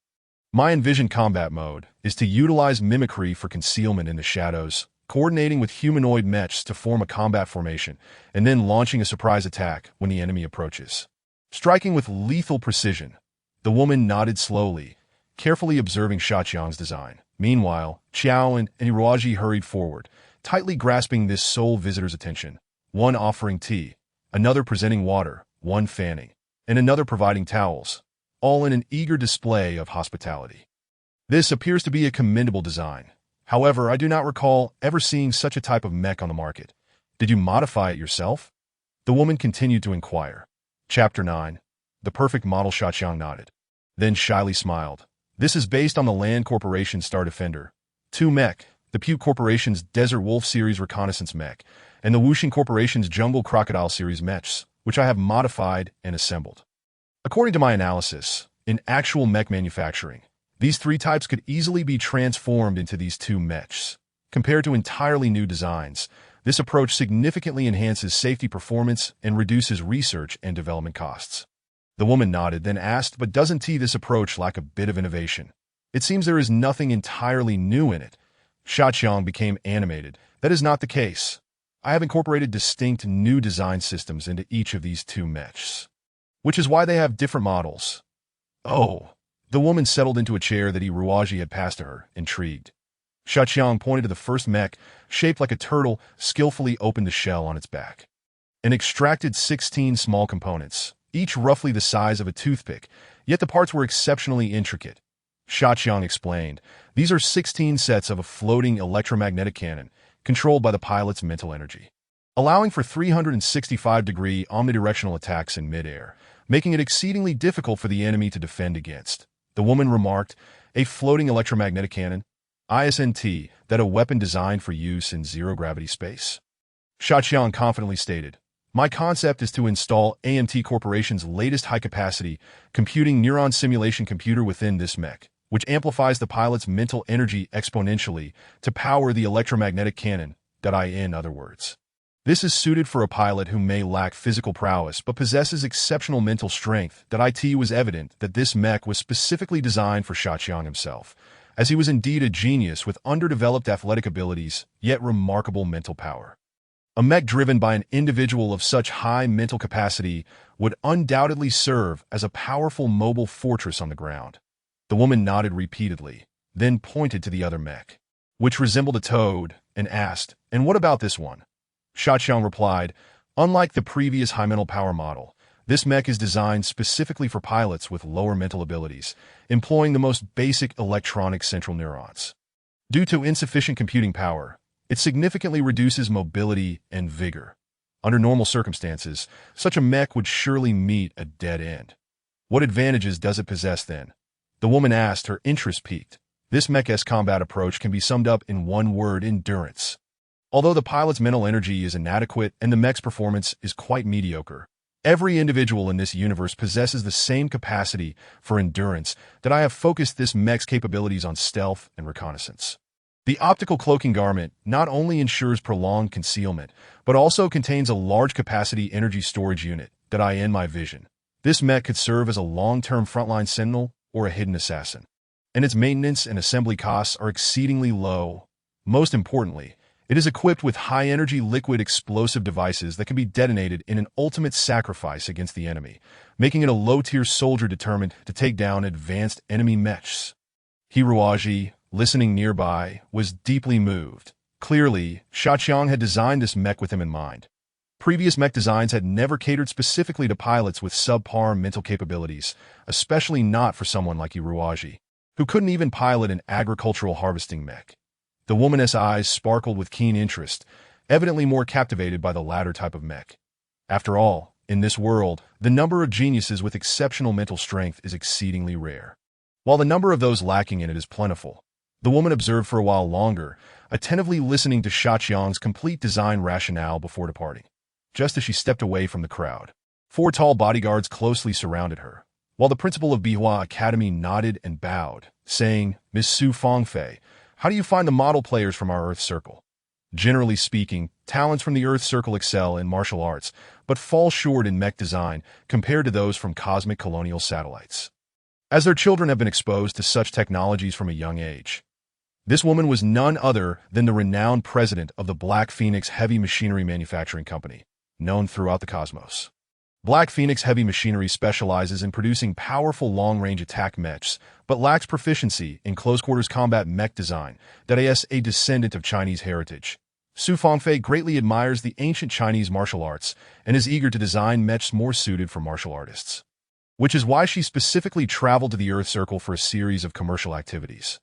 My envisioned combat mode is to utilize mimicry for concealment in the shadows, coordinating with humanoid mechs to form a combat formation, and then launching a surprise attack when the enemy approaches. Striking with lethal precision. The woman nodded slowly, carefully observing Xiaqiang's design. Meanwhile, Qiao and Iruaji hurried forward, tightly grasping this sole visitor's attention, one offering tea, another presenting water, one fanning, and another providing towels, all in an eager display of hospitality. This appears to be a commendable design. However, I do not recall ever seeing such a type of mech on the market. Did you modify it yourself? The woman continued to inquire. Chapter 9. The perfect model. Xiaqiang nodded, then shyly smiled. This is based on the Land Corporation's Star Defender 2 mech, the Pew Corporation's Desert Wolf series reconnaissance mech, and the Wuxing Corporation's Jungle Crocodile series mechs, which I have modified and assembled. According to my analysis, in actual mech manufacturing, these three types could easily be transformed into these two mechs. Compared to entirely new designs, this approach significantly enhances safety performance and reduces research and development costs. The woman nodded, then asked, but doesn't this approach lack a bit of innovation? It seems there is nothing entirely new in it. Xiaqiang became animated. That is not the case. I have incorporated distinct new design systems into each of these two mechs, which is why they have different models. Oh. The woman settled into a chair that Iruaji had passed to her, intrigued. Xiaqiang pointed to the first mech, shaped like a turtle, skillfully opened the shell on its back, and extracted 16 small components, each roughly the size of a toothpick, yet the parts were exceptionally intricate. Xiaqiang explained, these are 16 sets of a floating electromagnetic cannon, controlled by the pilot's mental energy, allowing for 365-degree omnidirectional attacks in midair, making it exceedingly difficult for the enemy to defend against. The woman remarked, a floating electromagnetic cannon, ISNT, that a weapon designed for use in zero-gravity space. Xiaqiang confidently stated, my concept is to install AMT Corporation's latest high-capacity computing neuron simulation computer within this mech, which amplifies the pilot's mental energy exponentially to power the electromagnetic cannon. In other words, this is suited for a pilot who may lack physical prowess but possesses exceptional mental strength. It was evident that this mech was specifically designed for Xiaqiang himself, as he was indeed a genius with underdeveloped athletic abilities, yet remarkable mental power. A mech driven by an individual of such high mental capacity would undoubtedly serve as a powerful mobile fortress on the ground. The woman nodded repeatedly, then pointed to the other mech, which resembled a toad, and asked, and what about this one? Xiaqiang replied, unlike the previous high mental power model, this mech is designed specifically for pilots with lower mental abilities, employing the most basic electronic central neurons. Due to insufficient computing power, it significantly reduces mobility and vigor. Under normal circumstances, such a mech would surely meet a dead end. What advantages does it possess then? The woman asked, her interest piqued. This mech's combat approach can be summed up in one word: endurance. Although the pilot's mental energy is inadequate and the mech's performance is quite mediocre, every individual in this universe possesses the same capacity for endurance. I have focused this mech's capabilities on stealth and reconnaissance. The optical cloaking garment not only ensures prolonged concealment, but also contains a large-capacity energy storage unit. In my vision, this mech could serve as a long-term frontline sentinel or a hidden assassin. and its maintenance and assembly costs are exceedingly low. Most importantly, it is equipped with high-energy liquid explosive devices that can be detonated in an ultimate sacrifice against the enemy, making it a low-tier soldier determined to take down advanced enemy mechs. Hiroaji, listening nearby, was deeply moved. Clearly, Xiaqiang had designed this mech with him in mind. Previous mech designs had never catered specifically to pilots with subpar mental capabilities, especially not for someone like Hiroaji, who couldn't even pilot an agricultural harvesting mech. The woman's eyes sparkled with keen interest, evidently more captivated by the latter type of mech. After all, in this world, the number of geniuses with exceptional mental strength is exceedingly rare, while the number of those lacking in it is plentiful. The woman observed for a while longer, attentively listening to Xiaqiang's complete design rationale before departing. Just as she stepped away from the crowd, 4 tall bodyguards closely surrounded her, while the principal of Bihua Academy nodded and bowed, saying, "Miss Su Fangfei, how do you find the model players from our Earth Circle?" Generally speaking, talents from the Earth Circle excel in martial arts, but fall short in mech design compared to those from cosmic colonial satellites, as their children have been exposed to such technologies from a young age. This woman was none other than the renowned president of the Black Phoenix Heavy Machinery Manufacturing Company, known throughout the cosmos. Black Phoenix Heavy Machinery specializes in producing powerful long-range attack mechs, but lacks proficiency in close-quarters combat mech design that is a descendant of Chinese heritage. Su Fangfei greatly admires the ancient Chinese martial arts and is eager to design mechs more suited for martial artists, which is why she specifically traveled to the Earth Circle for a series of commercial activities.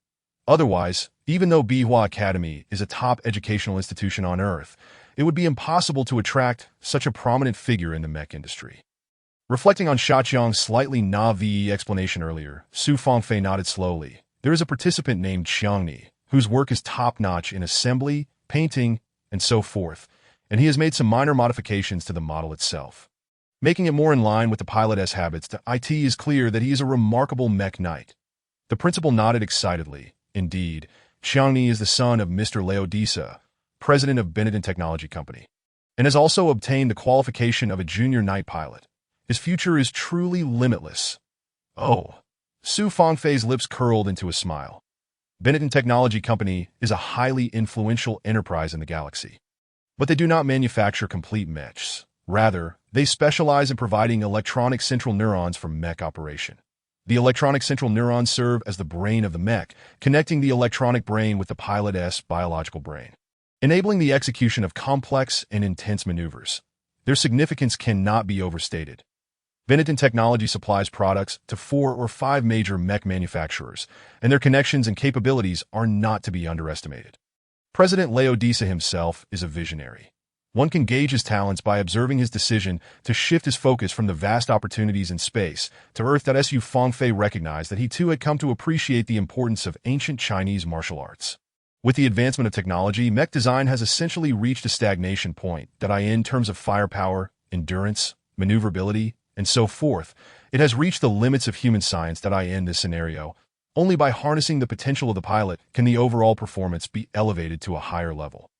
Otherwise, even though Bihua Academy is a top educational institution on Earth, it would be impossible to attract such a prominent figure in the mech industry. Reflecting on Xiaqiang's slightly naive explanation earlier, Su Fangfei nodded slowly. There is a participant named Xiangni, whose work is top-notch in assembly, painting, and so forth, and he has made some minor modifications to the model itself, making it more in line with the pilot's habits. To it is clear that he is a remarkable mech knight. The principal nodded excitedly. Indeed, Xiangni is the son of Mr. Laodisa, president of Benetton Technology Company, and has also obtained the qualification of a junior night pilot. His future is truly limitless. Oh, Su Fangfei's lips curled into a smile. Benetton Technology Company is a highly influential enterprise in the galaxy, but they do not manufacture complete mechs. Rather, they specialize in providing electronic central neurons for mech operation. The electronic central neurons serve as the brain of the mech, connecting the electronic brain with the pilot's biological brain, enabling the execution of complex and intense maneuvers. Their significance cannot be overstated. Benetton Technology supplies products to 4 or 5 major mech manufacturers, and their connections and capabilities are not to be underestimated. President Laodisa himself is a visionary. One can gauge his talents by observing his decision to shift his focus from the vast opportunities in space to Earth. Su Fangfei recognized that he too had come to appreciate the importance of ancient Chinese martial arts. With the advancement of technology, mech design has essentially reached a stagnation point in terms of firepower, endurance, maneuverability, and so forth. It has reached the limits of human science. In this scenario, only by harnessing the potential of the pilot can the overall performance be elevated to a higher level.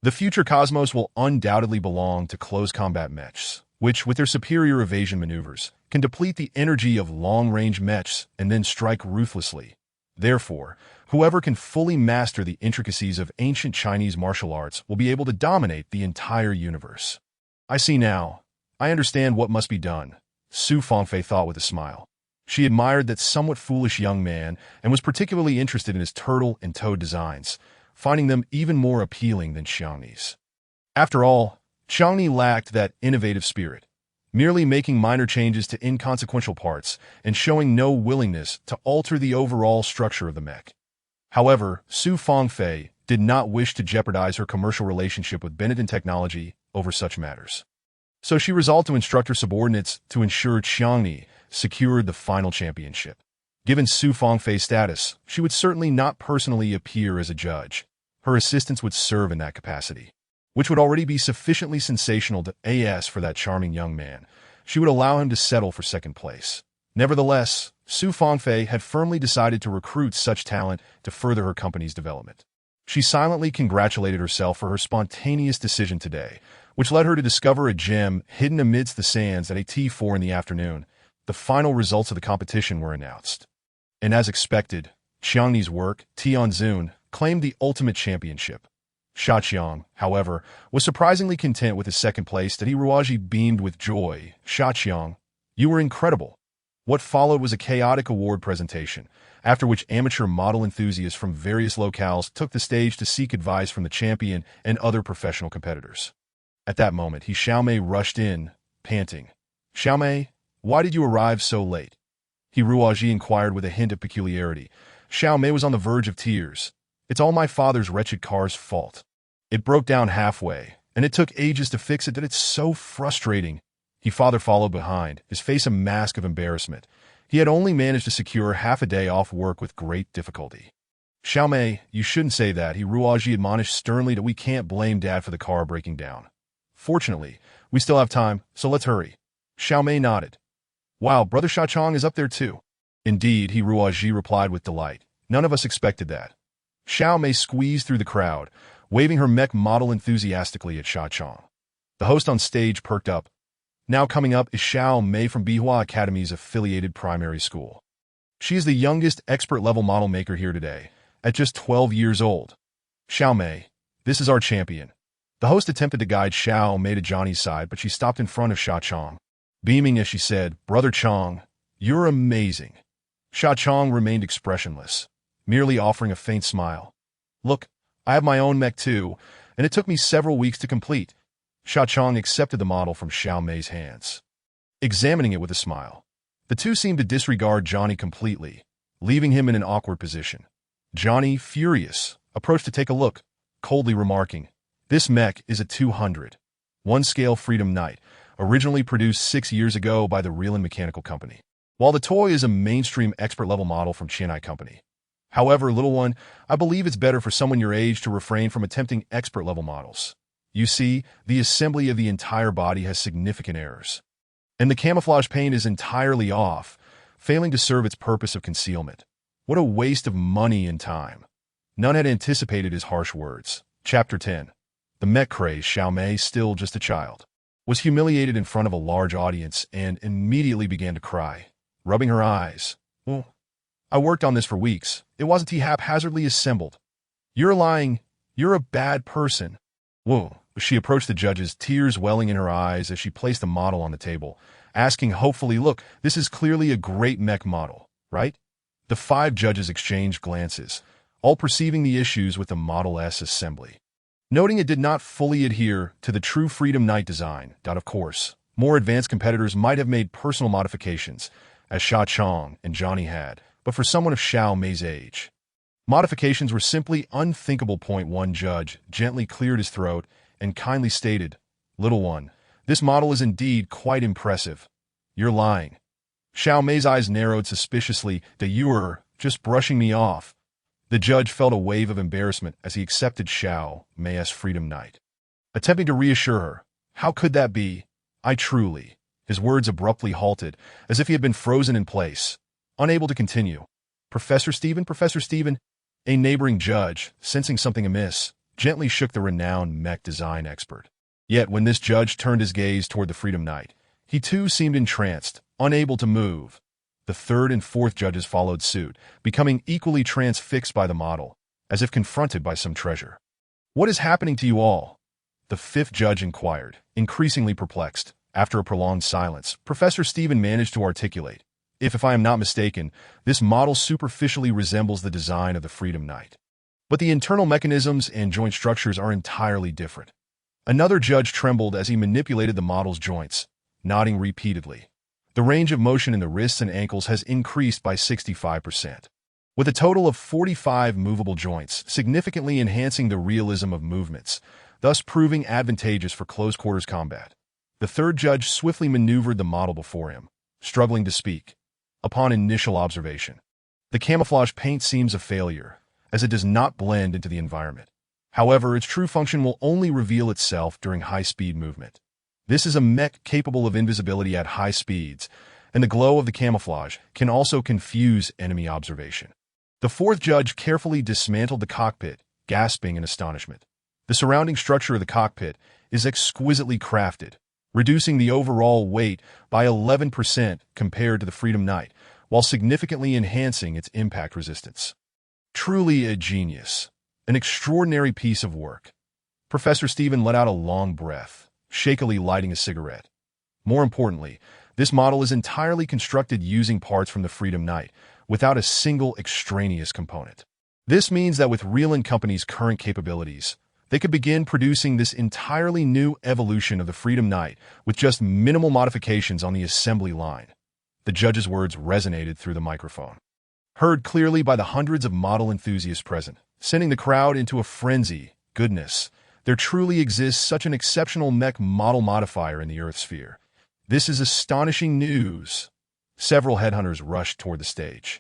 The future cosmos will undoubtedly belong to close combat mechs, which, with their superior evasion maneuvers, can deplete the energy of long-range mechs and then strike ruthlessly. Therefore, whoever can fully master the intricacies of ancient Chinese martial arts will be able to dominate the entire universe. I see now. I understand what must be done, Su Fangfei thought with a smile. She admired that somewhat foolish young man and was particularly interested in his turtle and toad designs, finding them even more appealing than Xiangni's. After all, Xiangni lacked that innovative spirit, merely making minor changes to inconsequential parts and showing no willingness to alter the overall structure of the mech. However, Su Fangfei did not wish to jeopardize her commercial relationship with Benetton Technology over such matters. So she resolved to instruct her subordinates to ensure Xiangni secured the final championship. Given Su Fangfei's status, she would certainly not personally appear as a judge. Her assistants would serve in that capacity, which would already be sufficiently sensational for that charming young man. She would allow him to settle for second place. Nevertheless, Su Fangfei had firmly decided to recruit such talent to further her company's development. She silently congratulated herself for her spontaneous decision today, which led her to discover a gem hidden amidst the sands at 4 in the afternoon. The final results of the competition were announced. And as expected, Xiangni's work, Tianzun, claimed the ultimate championship. Sha Qiang, however, was surprisingly content with his second place that he Ruaji beamed with joy. Sha Qiang, you were incredible. What followed was a chaotic award presentation, after which amateur model enthusiasts from various locales took the stage to seek advice from the champion and other professional competitors. At that moment, Xiaomei rushed in, panting. Xiaomei, why did you arrive so late? Ruaji inquired with a hint of peculiarity. Xiaomei was on the verge of tears. It's all my father's wretched car's fault. It broke down halfway, and it took ages to fix it that it's so frustrating. Father followed behind, his face a mask of embarrassment. He had only managed to secure half a day off work with great difficulty. Xiaomei, you shouldn't say that. Ruaji admonished sternly that we can't blame Dad for the car breaking down. Fortunately, we still have time, so let's hurry. Xiaomei nodded. Wow, Brother Shachong is up there too. Indeed, Ruaji replied with delight. None of us expected that. Xiaomei squeezed through the crowd, waving her mech model enthusiastically at Shachong. The host on stage perked up. Now coming up is Xiaomei from Bihua Academy's affiliated primary school. She is the youngest expert-level model maker here today, at just 12 years old. Xiaomei, this is our champion. The host attempted to guide Xiaomei to Johnny's side, but she stopped in front of Sha Chong. Beaming as she said, Brother Chong, you're amazing. Sha Chong remained expressionless, merely offering a faint smile. Look, I have my own mech too, and it took me several weeks to complete. Sha Chong accepted the model from Xiaomei's hands, examining it with a smile. The two seemed to disregard Johnny completely, leaving him in an awkward position. Johnny, furious, approached to take a look, coldly remarking, This mech is a 200. One-scale Freedom Knight, originally produced 6 years ago by the Real Mechanical Company, while the toy is a mainstream expert-level model from Qianai Company. However, little one, I believe it's better for someone your age to refrain from attempting expert-level models. You see, the assembly of the entire body has significant errors, and the camouflage paint is entirely off, failing to serve its purpose of concealment. What a waste of money and time. None had anticipated his harsh words. Chapter 10. The mech craze, Xiaomei, still just a child, was humiliated in front of a large audience and immediately began to cry, rubbing her eyes. Well, I worked on this for weeks. It wasn't haphazardly assembled. You're lying. You're a bad person. Whoa. She approached the judges, tears welling in her eyes as she placed the model on the table, asking hopefully, look, this is clearly a great mech model, right? The 5 judges exchanged glances, all perceiving the issues with the Model S assembly. Noting it did not fully adhere to the true Freedom Knight design, of course, more advanced competitors might have made personal modifications, as Sha Chong and Johnny had, but for someone of Xiaomei's age, modifications were simply unthinkable. One judge gently cleared his throat and kindly stated, Little one, this model is indeed quite impressive. You're lying. Xiaomei's eyes narrowed suspiciously. That you were just brushing me off. The judge felt a wave of embarrassment as he accepted Xiaomei's Freedom Knight, attempting to reassure her. How could that be? I truly. His words abruptly halted, as if he had been frozen in place, unable to continue. Professor Stephen, a neighboring judge, sensing something amiss, gently shook the renowned mech design expert. Yet when this judge turned his gaze toward the Freedom Knight, he too seemed entranced, unable to move. The 3rd and 4th judges followed suit, becoming equally transfixed by the model, as if confronted by some treasure. What is happening to you all? The 5th judge inquired, increasingly perplexed. After a prolonged silence, Professor Stephen managed to articulate, If I am not mistaken, this model superficially resembles the design of the Freedom Knight, but the internal mechanisms and joint structures are entirely different. Another judge trembled as he manipulated the model's joints, nodding repeatedly. The range of motion in the wrists and ankles has increased by 65%, with a total of 45 movable joints, significantly enhancing the realism of movements, thus proving advantageous for close-quarters combat. The 3rd judge swiftly maneuvered the model before him, struggling to speak. Upon initial observation, the camouflage paint seems a failure, as it does not blend into the environment. However, its true function will only reveal itself during high-speed movement. This is a mech capable of invisibility at high speeds, and the glow of the camouflage can also confuse enemy observation. The 4th judge carefully dismantled the cockpit, gasping in astonishment. The surrounding structure of the cockpit is exquisitely crafted, reducing the overall weight by 11% compared to the Freedom Knight, while significantly enhancing its impact resistance. Truly a genius. An extraordinary piece of work. Professor Stephen let out a long breath, shakily lighting a cigarette. More importantly, this model is entirely constructed using parts from the Freedom Knight, without a single extraneous component. This means that with Real & Company's current capabilities, they could begin producing this entirely new evolution of the Freedom Knight with just minimal modifications on the assembly line. The judge's words resonated through the microphone, heard clearly by the hundreds of model enthusiasts present, sending the crowd into a frenzy. Goodness, there truly exists such an exceptional mech model modifier in the Earth sphere. This is astonishing news. Several headhunters rushed toward the stage,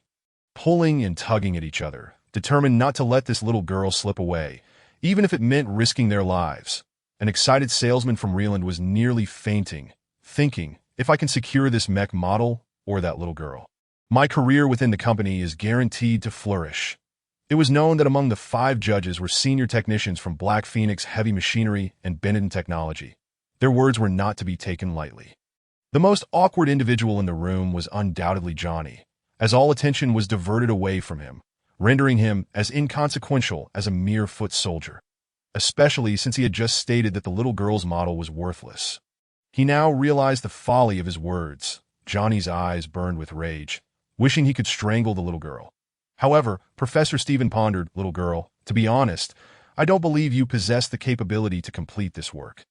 pulling and tugging at each other, determined not to let this little girl slip away, even if it meant risking their lives. An excited salesman from Reland was nearly fainting, thinking, if I can secure this mech model or that little girl, my career within the company is guaranteed to flourish. It was known that among the 5 judges were senior technicians from Black Phoenix Heavy Machinery and Benetton Technology. Their words were not to be taken lightly. The most awkward individual in the room was undoubtedly Johnny, as all attention was diverted away from him, rendering him as inconsequential as a mere foot soldier, especially since he had just stated that the little girl's model was worthless. He now realized the folly of his words. Johnny's eyes burned with rage, wishing he could strangle the little girl. However, Professor Stephen pondered, little girl, to be honest, I don't believe you possess the capability to complete this work.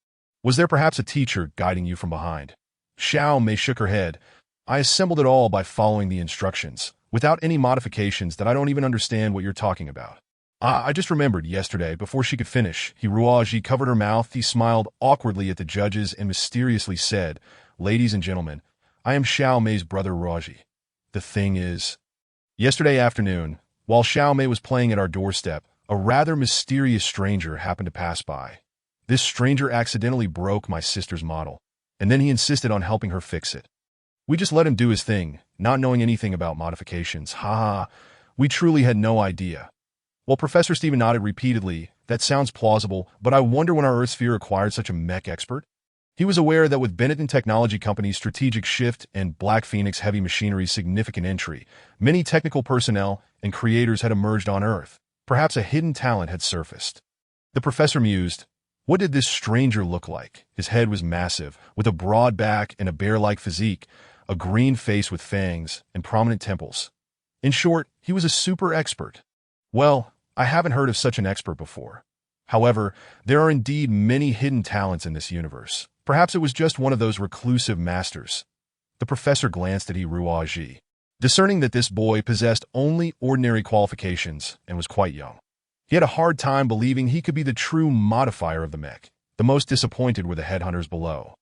Was there perhaps a teacher guiding you from behind? Xiao Mei shook her head. I assembled it all by following the instructions, without any modifications that I don't even understand what you're talking about. I just remembered yesterday, before she could finish, Hiruaji covered her mouth, he smiled awkwardly at the judges and mysteriously said, Ladies and gentlemen, I am Xiao Mei's brother Raji. The thing is, yesterday afternoon, while Xiao Mei was playing at our doorstep, a rather mysterious stranger happened to pass by. This stranger accidentally broke my sister's model, and then he insisted on helping her fix it. We just let him do his thing, not knowing anything about modifications. Ha! We truly had no idea. Well, Professor Stephen nodded repeatedly. That sounds plausible, but I wonder when our Earth sphere acquired such a mech expert? He was aware that with Benetton Technology Company's strategic shift and Black Phoenix Heavy Machinery's significant entry, many technical personnel and creators had emerged on Earth. Perhaps a hidden talent had surfaced. The professor mused. What did this stranger look like? His head was massive, with a broad back and a bear-like physique, a green face with fangs and prominent temples. In short, he was a super expert. Well, I haven't heard of such an expert before. However, there are indeed many hidden talents in this universe. Perhaps it was just one of those reclusive masters. The professor glanced at Hiruaji, discerning that this boy possessed only ordinary qualifications and was quite young. He had a hard time believing he could be the true modifier of the mech. The most disappointed were the headhunters below,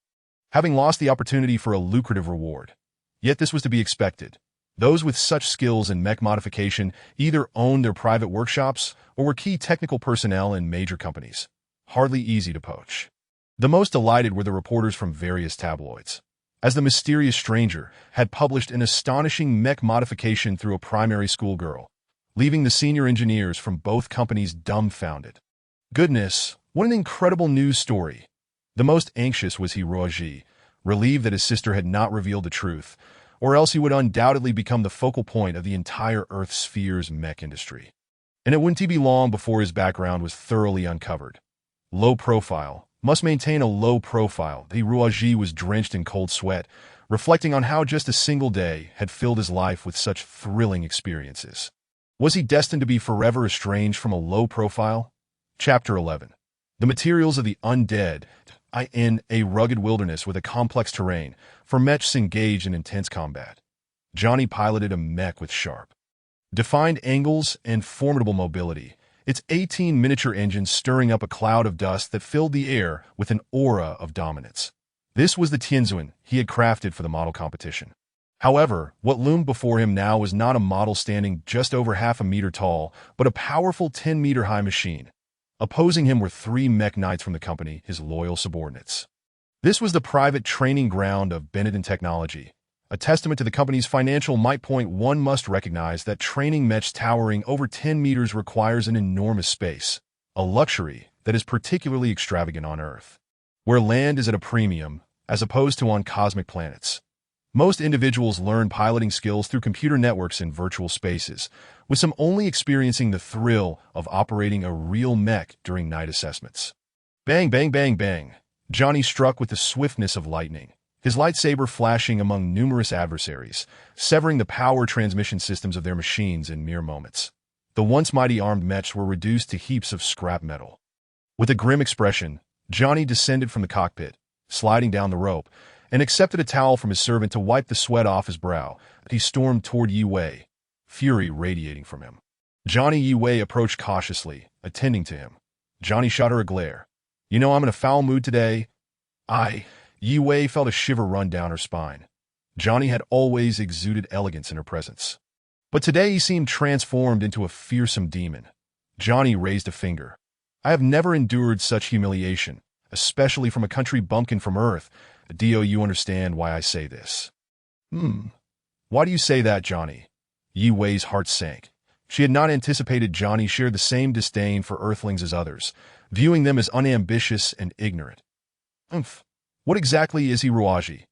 having lost the opportunity for a lucrative reward. Yet this was to be expected. Those with such skills in mech modification either owned their private workshops or were key technical personnel in major companies. Hardly easy to poach. The most delighted were the reporters from various tabloids, as the mysterious stranger had published an astonishing mech modification through a primary school girl, leaving the senior engineers from both companies dumbfounded. Goodness, what an incredible news story! The most anxious was Hiroji, relieved that his sister had not revealed the truth, or else he would undoubtedly become the focal point of the entire Earth sphere's mech industry. And it wouldn't be long before his background was thoroughly uncovered. Low profile. Must maintain a low profile. Hiruaji was drenched in cold sweat, reflecting on how just a single day had filled his life with such thrilling experiences. Was he destined to be forever estranged from a low profile? Chapter 11. The materials of the undead. In a rugged wilderness with a complex terrain, for mechs engaged in intense combat. Johnny piloted a mech with sharp, defined angles and formidable mobility, its 18 miniature engines stirring up a cloud of dust that filled the air with an aura of dominance. This was the Tianzuan he had crafted for the model competition. However, what loomed before him now was not a model standing just over half a meter tall, but a powerful 10-meter-high machine. Opposing him were 3 mech knights from the company, his loyal subordinates. This was the private training ground of Benetton Technology. A testament to the company's financial might. One must recognize that training mechs towering over 10 meters requires an enormous space, a luxury that is particularly extravagant on Earth, where land is at a premium, as opposed to on cosmic planets. Most individuals learn piloting skills through computer networks in virtual spaces, with some only experiencing the thrill of operating a real mech during night assessments. Bang, bang, bang, bang. Johnny struck with the swiftness of lightning, his lightsaber flashing among numerous adversaries, severing the power transmission systems of their machines in mere moments. The once mighty armed mechs were reduced to heaps of scrap metal. With a grim expression, Johnny descended from the cockpit, sliding down the rope, and accepted a towel from his servant to wipe the sweat off his brow. He stormed toward Yi Wei, fury radiating from him. Yi Wei approached cautiously, attending to him. Johnny shot her a glare. "You know I'm in a foul mood today." Yi Wei felt a shiver run down her spine. Johnny had always exuded elegance in her presence. But today he seemed transformed into a fearsome demon. Johnny raised a finger. "I have never endured such humiliation, especially from a country bumpkin from Earth. Do you understand why I say this?" Why do you say that, Johnny?" Yi Wei's heart sank. She had not anticipated Johnny shared the same disdain for Earthlings as others, viewing them as unambitious and ignorant. What exactly is he, Ruaji?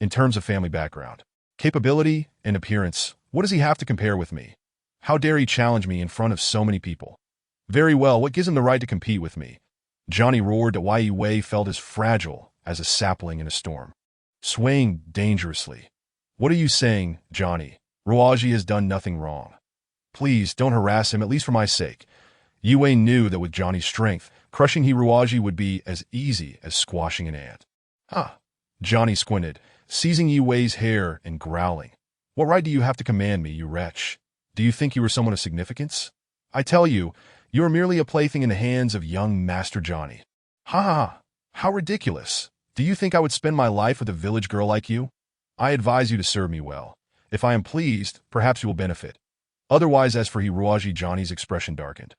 In terms of family background, capability, and appearance, what does he have to compare with me? How dare he challenge me in front of so many people? Very well, what gives him the right to compete with me? Johnny roared to why Yi Wei felt as fragile as a sapling in a storm, swaying dangerously. "What are you saying, Johnny? Ruaji has done nothing wrong. Please, don't harass him, at least for my sake." Yi Wei knew that with Johnny's strength, crushing Ruaji would be as easy as squashing an ant. Johnny squinted, seizing Yi Wei's hair and growling. "What right do you have to command me, you wretch? Do you think you are someone of significance? I tell you, you are merely a plaything in the hands of young Master Johnny." How ridiculous. Do you think I would spend my life with a village girl like you? I advise you to serve me well. If I am pleased, perhaps you will benefit. Otherwise, as for Ruaji, Johnny's expression darkened.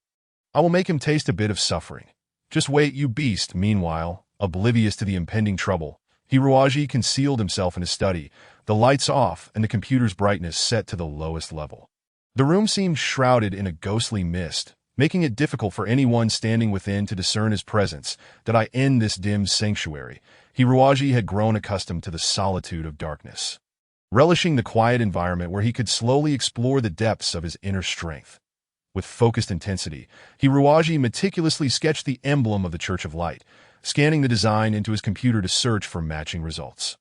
I will make him taste a bit of suffering. Just wait, you beast. Meanwhile, oblivious to the impending trouble, Ruaji concealed himself in his study, the lights off and the computer's brightness set to the lowest level. The room seemed shrouded in a ghostly mist, making it difficult for anyone standing within to discern his presence. Did I end this dim sanctuary? Ruaji had grown accustomed to the solitude of darkness, relishing the quiet environment where he could slowly explore the depths of his inner strength. With focused intensity, Ruaji meticulously sketched the emblem of the Church of Light, scanning the design into his computer to search for matching results.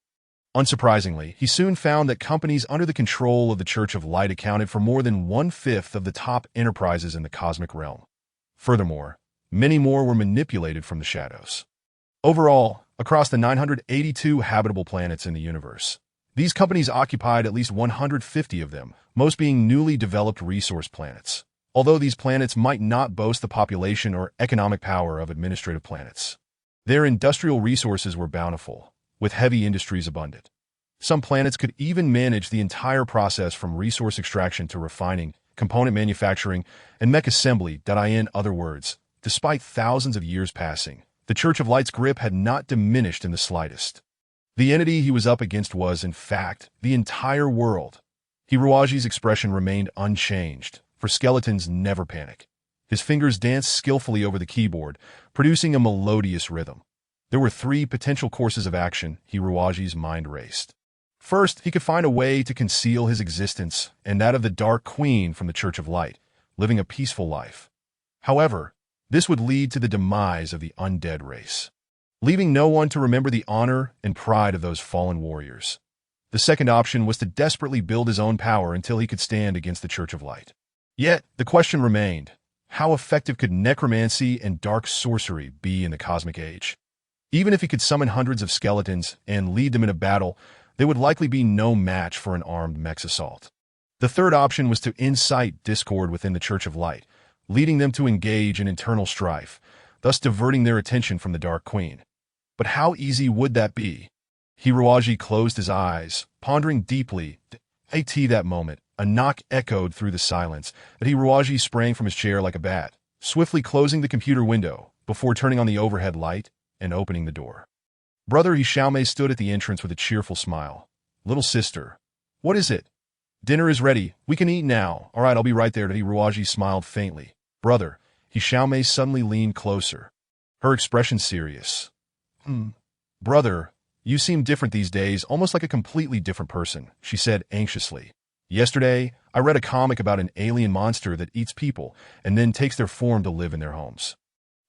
Unsurprisingly, he soon found that companies under the control of the Church of Light accounted for more than 1/5 of the top enterprises in the cosmic realm. Furthermore, many more were manipulated from the shadows. Overall, across the 982 habitable planets in the universe, these companies occupied at least 150 of them, most being newly developed resource planets, although these planets might not boast the population or economic power of administrative planets. Their industrial resources were bountiful, with heavy industries abundant. Some planets could even manage the entire process from resource extraction to refining, component manufacturing, and mech assembly. In other words, despite thousands of years passing, the Church of Light's grip had not diminished in the slightest. The entity he was up against was, in fact, the entire world. Ruaji's expression remained unchanged, for skeletons never panic. His fingers danced skillfully over the keyboard, producing a melodious rhythm. There were 3 potential courses of action. Ruaji's mind raced. First, he could find a way to conceal his existence and that of the Dark Queen from the Church of Light, living a peaceful life. However, this would lead to the demise of the undead race, leaving no one to remember the honor and pride of those fallen warriors. The second option was to desperately build his own power until he could stand against the Church of Light. Yet, the question remained, how effective could necromancy and dark sorcery be in the cosmic age? Even if he could summon hundreds of skeletons and lead them in a battle, they would likely be no match for an armed mech's assault. The third option was to incite discord within the Church of Light, leading them to engage in internal strife, thus diverting their attention from the Dark Queen. But how easy would that be? Ruaji closed his eyes, pondering deeply. At that moment, a knock echoed through the silence. Ruaji sprang from his chair like a bat, swiftly closing the computer window before turning on the overhead light and opening the door. Brother Xiaomei stood at the entrance with a cheerful smile. "Little sister, what is it?" "Dinner is ready. We can eat now." "All right, I'll be right there." Ruaji smiled faintly. "Brother," Xiaomei suddenly leaned closer, her expression serious. Brother, You seem different these days, almost like a completely different person, she said anxiously. Yesterday, I read a comic about an alien monster that eats people and then takes their form to live in their homes.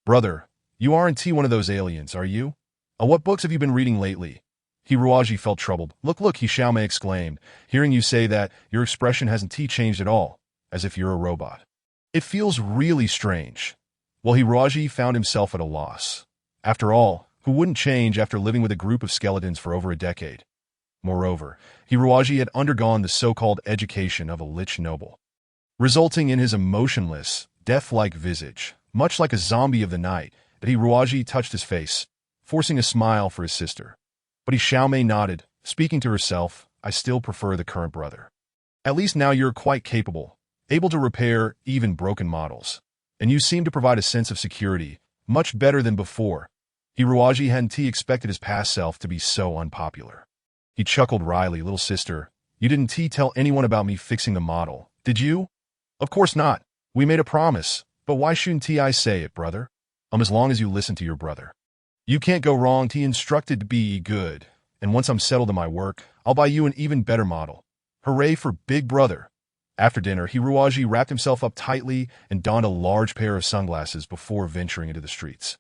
Brother, you aren't one of those aliens, are you? What books have you been reading lately? Hiruaji felt troubled. Look, Xiaomei exclaimed. Hearing you say that, your expression hasn't changed at all, as if you're a robot. It feels really strange. Well, Hiruaji found himself at a loss. After all, who wouldn't change after living with a group of skeletons for over a decade? Moreover, Hiruaji had undergone the so-called education of a lich noble, resulting in his emotionless, death-like visage, much like a zombie of the night, that Hiruaji touched his face, forcing a smile for his sister. But Xiaomei nodded, speaking to herself, I still prefer the current brother. At least now you're quite capable, able to repair even broken models. And you seem to provide a sense of security, much better than before. Hiruaji hadn't expected his past self to be so unpopular. He chuckled wryly. Little sister, you didn't tell anyone about me fixing the model, did you? Of course not. We made a promise, but why shouldn't I say it, brother? As long as you listen to your brother. You can't go wrong. He instructed to be good, and once I'm settled in my work, I'll buy you an even better model. Hooray for Big Brother. After dinner, Hiruaji wrapped himself up tightly and donned a large pair of sunglasses before venturing into the streets.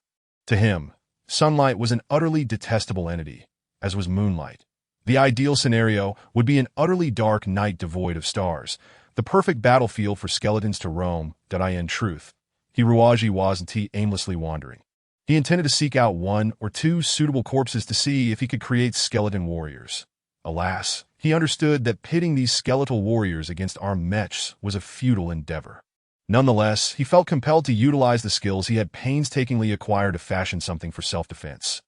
To him, sunlight was an utterly detestable entity, as was moonlight. The ideal scenario would be an utterly dark night devoid of stars, the perfect battlefield for skeletons to roam. In truth, Hiruaji wasn't aimlessly wandering. He intended to seek out one or two suitable corpses to see if he could create skeleton warriors. Alas, he understood that pitting these skeletal warriors against armed mechs was a futile endeavor. Nonetheless, he felt compelled to utilize the skills he had painstakingly acquired to fashion something for self-defense.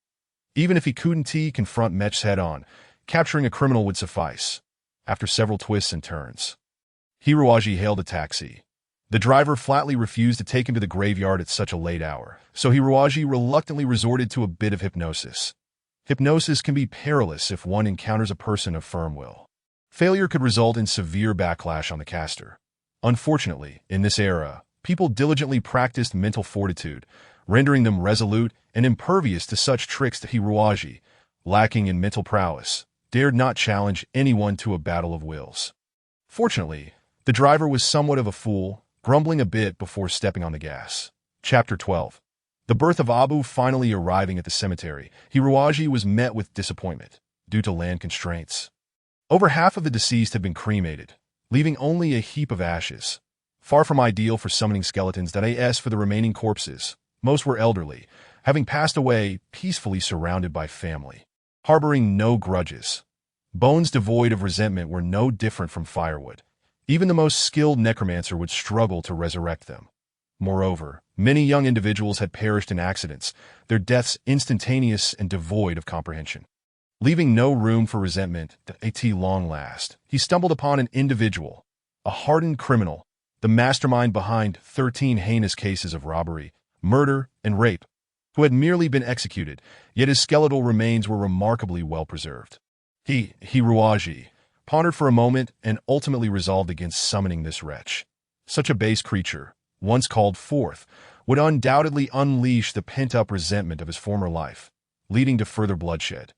Even if he couldn't confront mechs head-on, capturing a criminal would suffice. After several twists and turns, Hiruaji hailed a taxi. The driver flatly refused to take him to the graveyard at such a late hour, so Hiruaji reluctantly resorted to a bit of hypnosis. Hypnosis can be perilous if one encounters a person of firm will. Failure could result in severe backlash on the caster. Unfortunately, in this era, people diligently practiced mental fortitude, rendering them resolute and impervious to such tricks that Hiruaji, lacking in mental prowess, dared not challenge anyone to a battle of wills. Fortunately, the driver was somewhat of a fool, grumbling a bit before stepping on the gas. Chapter 12. The birth of Abu finally arriving at the cemetery, Hiruaji was met with disappointment, due to land constraints. Over half of the deceased had been cremated, leaving only a heap of ashes. Far from ideal for summoning skeletons. For the remaining corpses, most were elderly, having passed away peacefully surrounded by family, harboring no grudges. Bones devoid of resentment were no different from firewood. Even the most skilled necromancer would struggle to resurrect them. Moreover, many young individuals had perished in accidents, their deaths instantaneous and devoid of comprehension. Leaving no room for resentment, at long last, he stumbled upon an individual, a hardened criminal, the mastermind behind 13 heinous cases of robbery, murder, and rape, who had merely been executed, yet his skeletal remains were remarkably well preserved. Hiruaji, pondered for a moment and ultimately resolved against summoning this wretch. Such a base creature, once called forth, would undoubtedly unleash the pent-up resentment of his former life, leading to further bloodshed.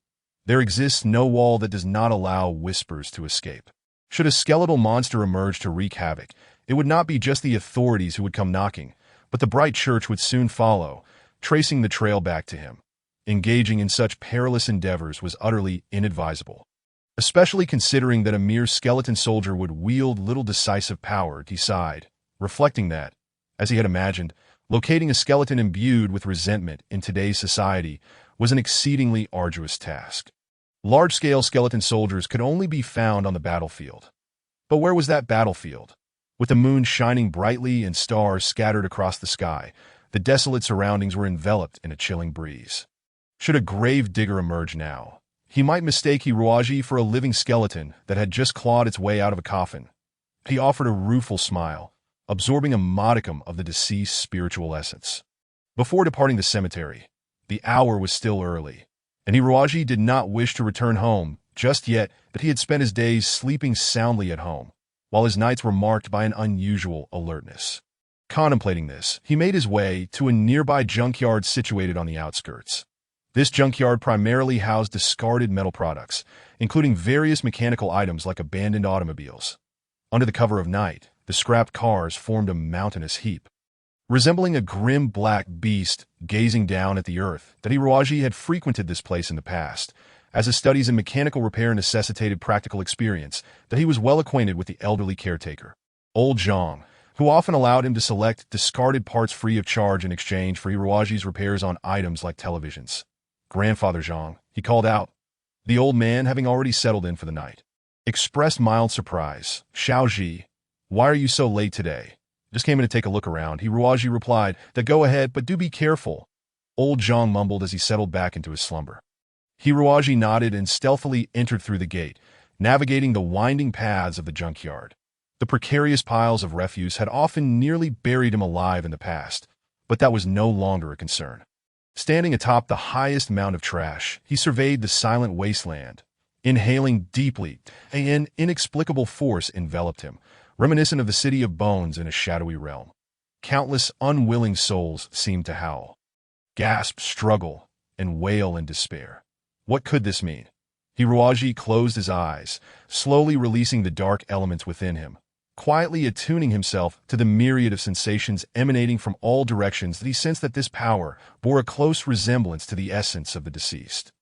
There exists no wall that does not allow whispers to escape. Should a skeletal monster emerge to wreak havoc, it would not be just the authorities who would come knocking, but the bright church would soon follow, tracing the trail back to him. Engaging in such perilous endeavors was utterly inadvisable, especially considering that a mere skeleton soldier would wield little decisive power. Reflecting that, as he had imagined, locating a skeleton imbued with resentment in today's society was an exceedingly arduous task. Large-scale skeleton soldiers could only be found on the battlefield. But where was that battlefield? With the moon shining brightly and stars scattered across the sky, the desolate surroundings were enveloped in a chilling breeze. Should a grave digger emerge now, he might mistake Hiruaji for a living skeleton that had just clawed its way out of a coffin. He offered a rueful smile, absorbing a modicum of the deceased's spiritual essence. Before departing the cemetery, the hour was still early, and Hiruaji did not wish to return home just yet. That he had spent his days sleeping soundly at home, while his nights were marked by an unusual alertness. Contemplating this, he made his way to a nearby junkyard situated on the outskirts. This junkyard primarily housed discarded metal products, including various mechanical items like abandoned automobiles. Under the cover of night, the scrapped cars formed a mountainous heap. Resembling a grim black beast gazing down at the earth, that Hiroaji had frequented this place in the past. As his studies in mechanical repair necessitated practical experience, that he was well acquainted with the elderly caretaker, Old Zhang, who often allowed him to select discarded parts free of charge in exchange for Hiroaji's repairs on items like televisions. "Grandfather Zhang," he called out. The old man, having already settled in for the night, expressed mild surprise. "Xiaoji, why are you so late today?" "Just came in to take a look around," Hiroaji replied. "That go ahead, but do be careful," Old Zhang mumbled as he settled back into his slumber. Hiroaji nodded and stealthily entered through the gate, navigating the winding paths of the junkyard. The precarious piles of refuse had often nearly buried him alive in the past, but that was no longer a concern. Standing atop the highest mound of trash, he surveyed the silent wasteland. Inhaling deeply, an inexplicable force enveloped him, reminiscent of the city of bones in a shadowy realm. Countless unwilling souls seemed to howl, gasp, struggle, and wail in despair. What could this mean? Hiroaji closed his eyes, slowly releasing the dark elements within him, quietly attuning himself to the myriad of sensations emanating from all directions that he sensed that this power bore a close resemblance to the essence of the deceased.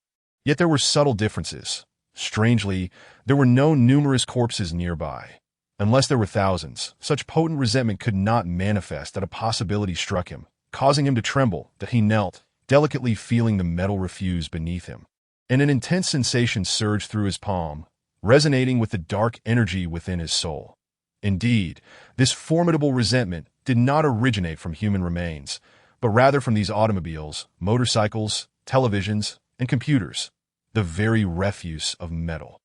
Yet there were subtle differences. Strangely, there were no numerous corpses nearby. Unless there were thousands, such potent resentment could not manifest that a possibility struck him, causing him to tremble, that he knelt, delicately feeling the metal refuse beneath him. And an intense sensation surged through his palm, resonating with the dark energy within his soul. Indeed, this formidable resentment did not originate from human remains, but rather from these automobiles, motorcycles, televisions, and computers, the very refuse of metal.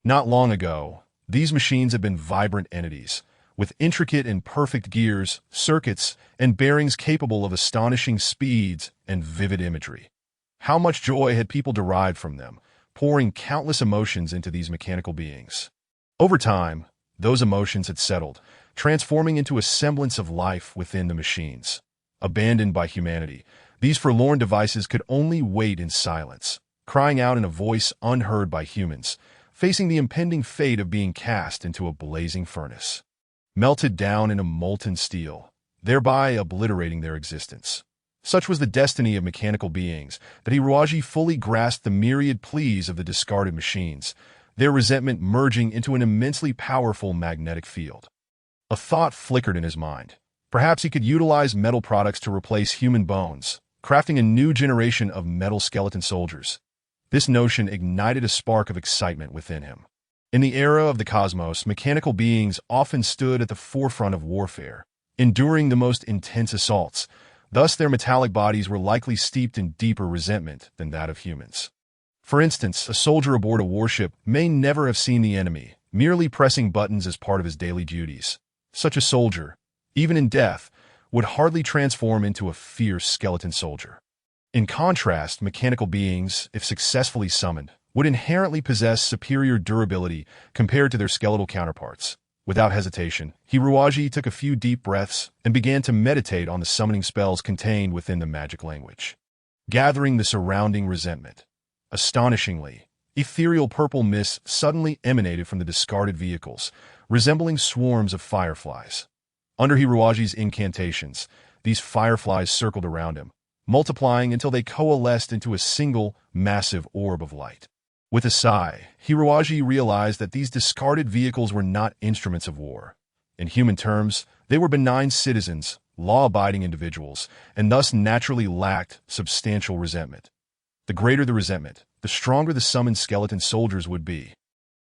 Not long ago, these machines had been vibrant entities, with intricate and perfect gears, circuits, and bearings capable of astonishing speeds and vivid imagery. How much joy had people derived from them, pouring countless emotions into these mechanical beings. Over time, those emotions had settled, transforming into a semblance of life within the machines. Abandoned by humanity, these forlorn devices could only wait in silence, crying out in a voice unheard by humans, facing the impending fate of being cast into a blazing furnace, melted down into molten steel, thereby obliterating their existence. Such was the destiny of mechanical beings, that Hiroaji fully grasped the myriad pleas of the discarded machines, their resentment merging into an immensely powerful magnetic field. A thought flickered in his mind. Perhaps he could utilize metal products to replace human bones, crafting a new generation of metal skeleton soldiers. This notion ignited a spark of excitement within him. In the era of the cosmos, mechanical beings often stood at the forefront of warfare, enduring the most intense assaults. Thus, their metallic bodies were likely steeped in deeper resentment than that of humans. For instance, a soldier aboard a warship may never have seen the enemy, merely pressing buttons as part of his daily duties. Such a soldier, even in death, would hardly transform into a fierce skeleton soldier. In contrast, mechanical beings, if successfully summoned, would inherently possess superior durability compared to their skeletal counterparts. Without hesitation, Hiroaji took a few deep breaths and began to meditate on the summoning spells contained within the magic language, gathering the surrounding resentment. Astonishingly, ethereal purple mist suddenly emanated from the discarded vehicles, resembling swarms of fireflies. Under Hiroaji's incantations, these fireflies circled around him, multiplying until they coalesced into a single, massive orb of light. With a sigh, Hiroaji realized that these discarded vehicles were not instruments of war. In human terms, they were benign citizens, law-abiding individuals, and thus naturally lacked substantial resentment. The greater the resentment, the stronger the summoned skeleton soldiers would be.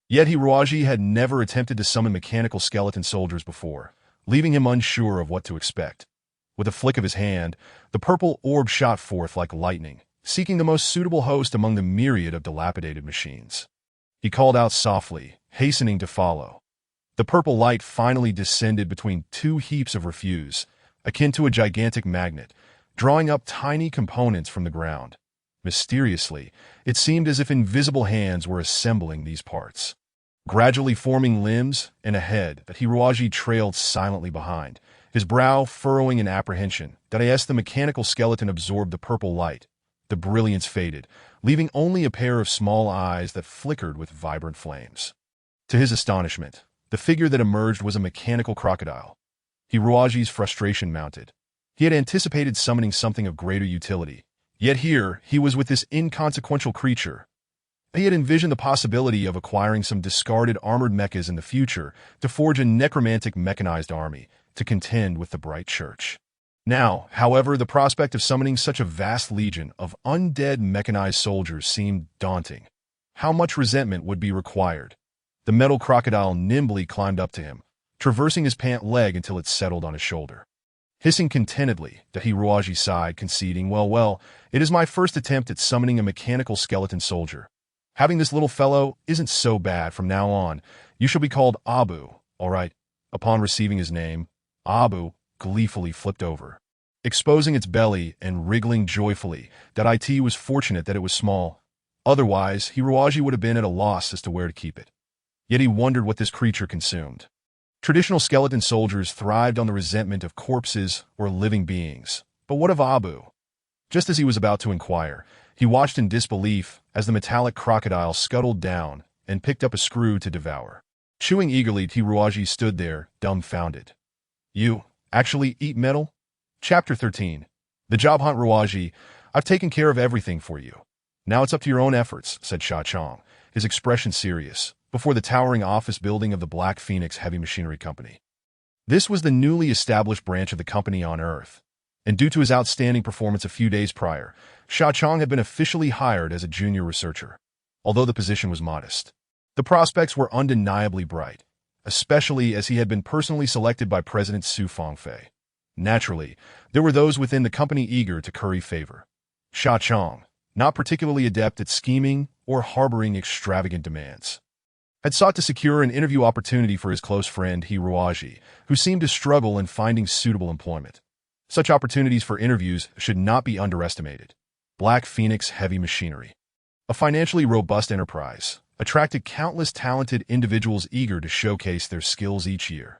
Yet Hiroaji had never attempted to summon mechanical skeleton soldiers before, leaving him unsure of what to expect. With a flick of his hand, the purple orb shot forth like lightning, seeking the most suitable host among the myriad of dilapidated machines. He called out softly, hastening to follow. The purple light finally descended between two heaps of refuse, akin to a gigantic magnet, drawing up tiny components from the ground. Mysteriously, it seemed as if invisible hands were assembling these parts, gradually forming limbs and a head that Hiroaji trailed silently behind, his brow furrowing in apprehension that as the mechanical skeleton absorbed the purple light, the brilliance faded, leaving only a pair of small eyes that flickered with vibrant flames. To his astonishment, the figure that emerged was a mechanical crocodile. Hiroaji's frustration mounted. He had anticipated summoning something of greater utility, yet here he was with this inconsequential creature. He had envisioned the possibility of acquiring some discarded armored mechas in the future to forge a necromantic mechanized army to contend with the Bright Church. Now, however, the prospect of summoning such a vast legion of undead mechanized soldiers seemed daunting. How much resentment would be required? The metal crocodile nimbly climbed up to him, traversing his pant leg until it settled on his shoulder. Hissing contentedly, Hiroaji sighed, conceding, well, it is my first attempt at summoning a mechanical skeleton soldier. Having this little fellow isn't so bad. From now on, you shall be called Abu, all right? Upon receiving his name, Abu gleefully flipped over, exposing its belly and wriggling joyfully. It was fortunate that it was small. Otherwise, Hiroaji would have been at a loss as to where to keep it. Yet he wondered what this creature consumed. Traditional skeleton soldiers thrived on the resentment of corpses or living beings. But what of Abu? Just as he was about to inquire, he watched in disbelief as the metallic crocodile scuttled down and picked up a screw to devour. Chewing eagerly, Hiroaji stood there, dumbfounded. You actually eat metal? Chapter 13. The job hunt. Hiroaji, I've taken care of everything for you. Now it's up to your own efforts, said Sha Chong, his expression serious, before the towering office building of the Black Phoenix Heavy Machinery Company. This was the newly established branch of the company on Earth, and due to his outstanding performance a few days prior, Sha Chong had been officially hired as a junior researcher. Although the position was modest, the prospects were undeniably bright, especially as he had been personally selected by President Su Fengfei. Naturally, there were those within the company eager to curry favor. Sha Chong, not particularly adept at scheming or harboring extravagant demands, had sought to secure an interview opportunity for his close friend Hiroaji, who seemed to struggle in finding suitable employment. Such opportunities for interviews should not be underestimated. Black Phoenix Heavy Machinery, a financially robust enterprise, attracted countless talented individuals eager to showcase their skills each year.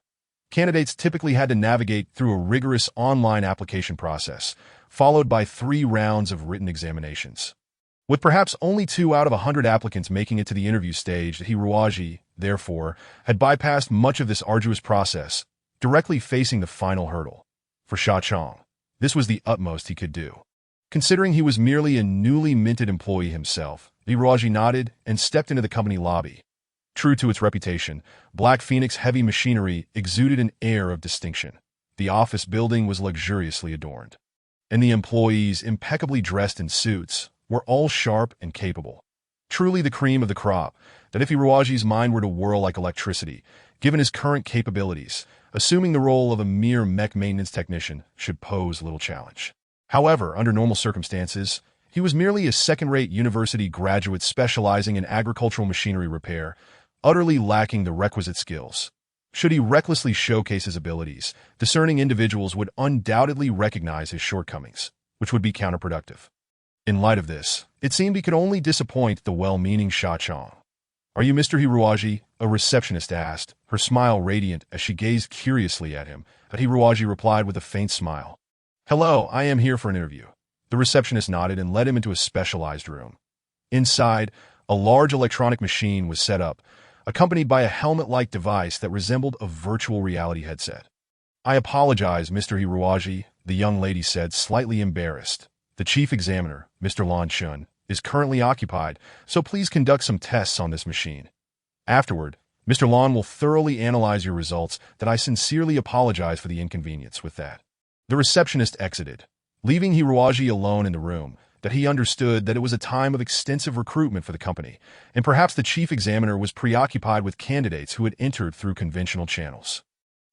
Candidates typically had to navigate through a rigorous online application process, followed by 3 rounds of written examinations. With perhaps only 2 out of 100 applicants making it to the interview stage, Hiroaji, therefore, had bypassed much of this arduous process, directly facing the final hurdle. For Sha Chong, this was the utmost he could do. Considering he was merely a newly minted employee himself, Hiroaji nodded and stepped into the company lobby. True to its reputation, Black Phoenix Heavy Machinery exuded an air of distinction. The office building was luxuriously adorned, and the employees, impeccably dressed in suits, were all sharp and capable. Truly the cream of the crop, that if Hiroaji's mind were to whirl like electricity, given his current capabilities, assuming the role of a mere mech maintenance technician should pose little challenge. However, under normal circumstances, he was merely a second-rate university graduate specializing in agricultural machinery repair, utterly lacking the requisite skills. Should he recklessly showcase his abilities, discerning individuals would undoubtedly recognize his shortcomings, which would be counterproductive. In light of this, it seemed he could only disappoint the well-meaning Sha Chong. "Are you Mr. Hiroaji?" a receptionist asked, her smile radiant as she gazed curiously at him, but Hiroaji replied with a faint smile. "Hello, I am here for an interview." The receptionist nodded and led him into a specialized room. Inside, a large electronic machine was set up, accompanied by a helmet-like device that resembled a virtual reality headset. "I apologize, Mr. Hiroaji," the young lady said, slightly embarrassed. "The chief examiner, Mr. Lan Chun, is currently occupied, so please conduct some tests on this machine. Afterward, Mr. Lan will thoroughly analyze your results. That I sincerely apologize for the inconvenience with that." The receptionist exited, leaving Hiroaji alone in the room. That he understood that it was a time of extensive recruitment for the company, and perhaps the chief examiner was preoccupied with candidates who had entered through conventional channels.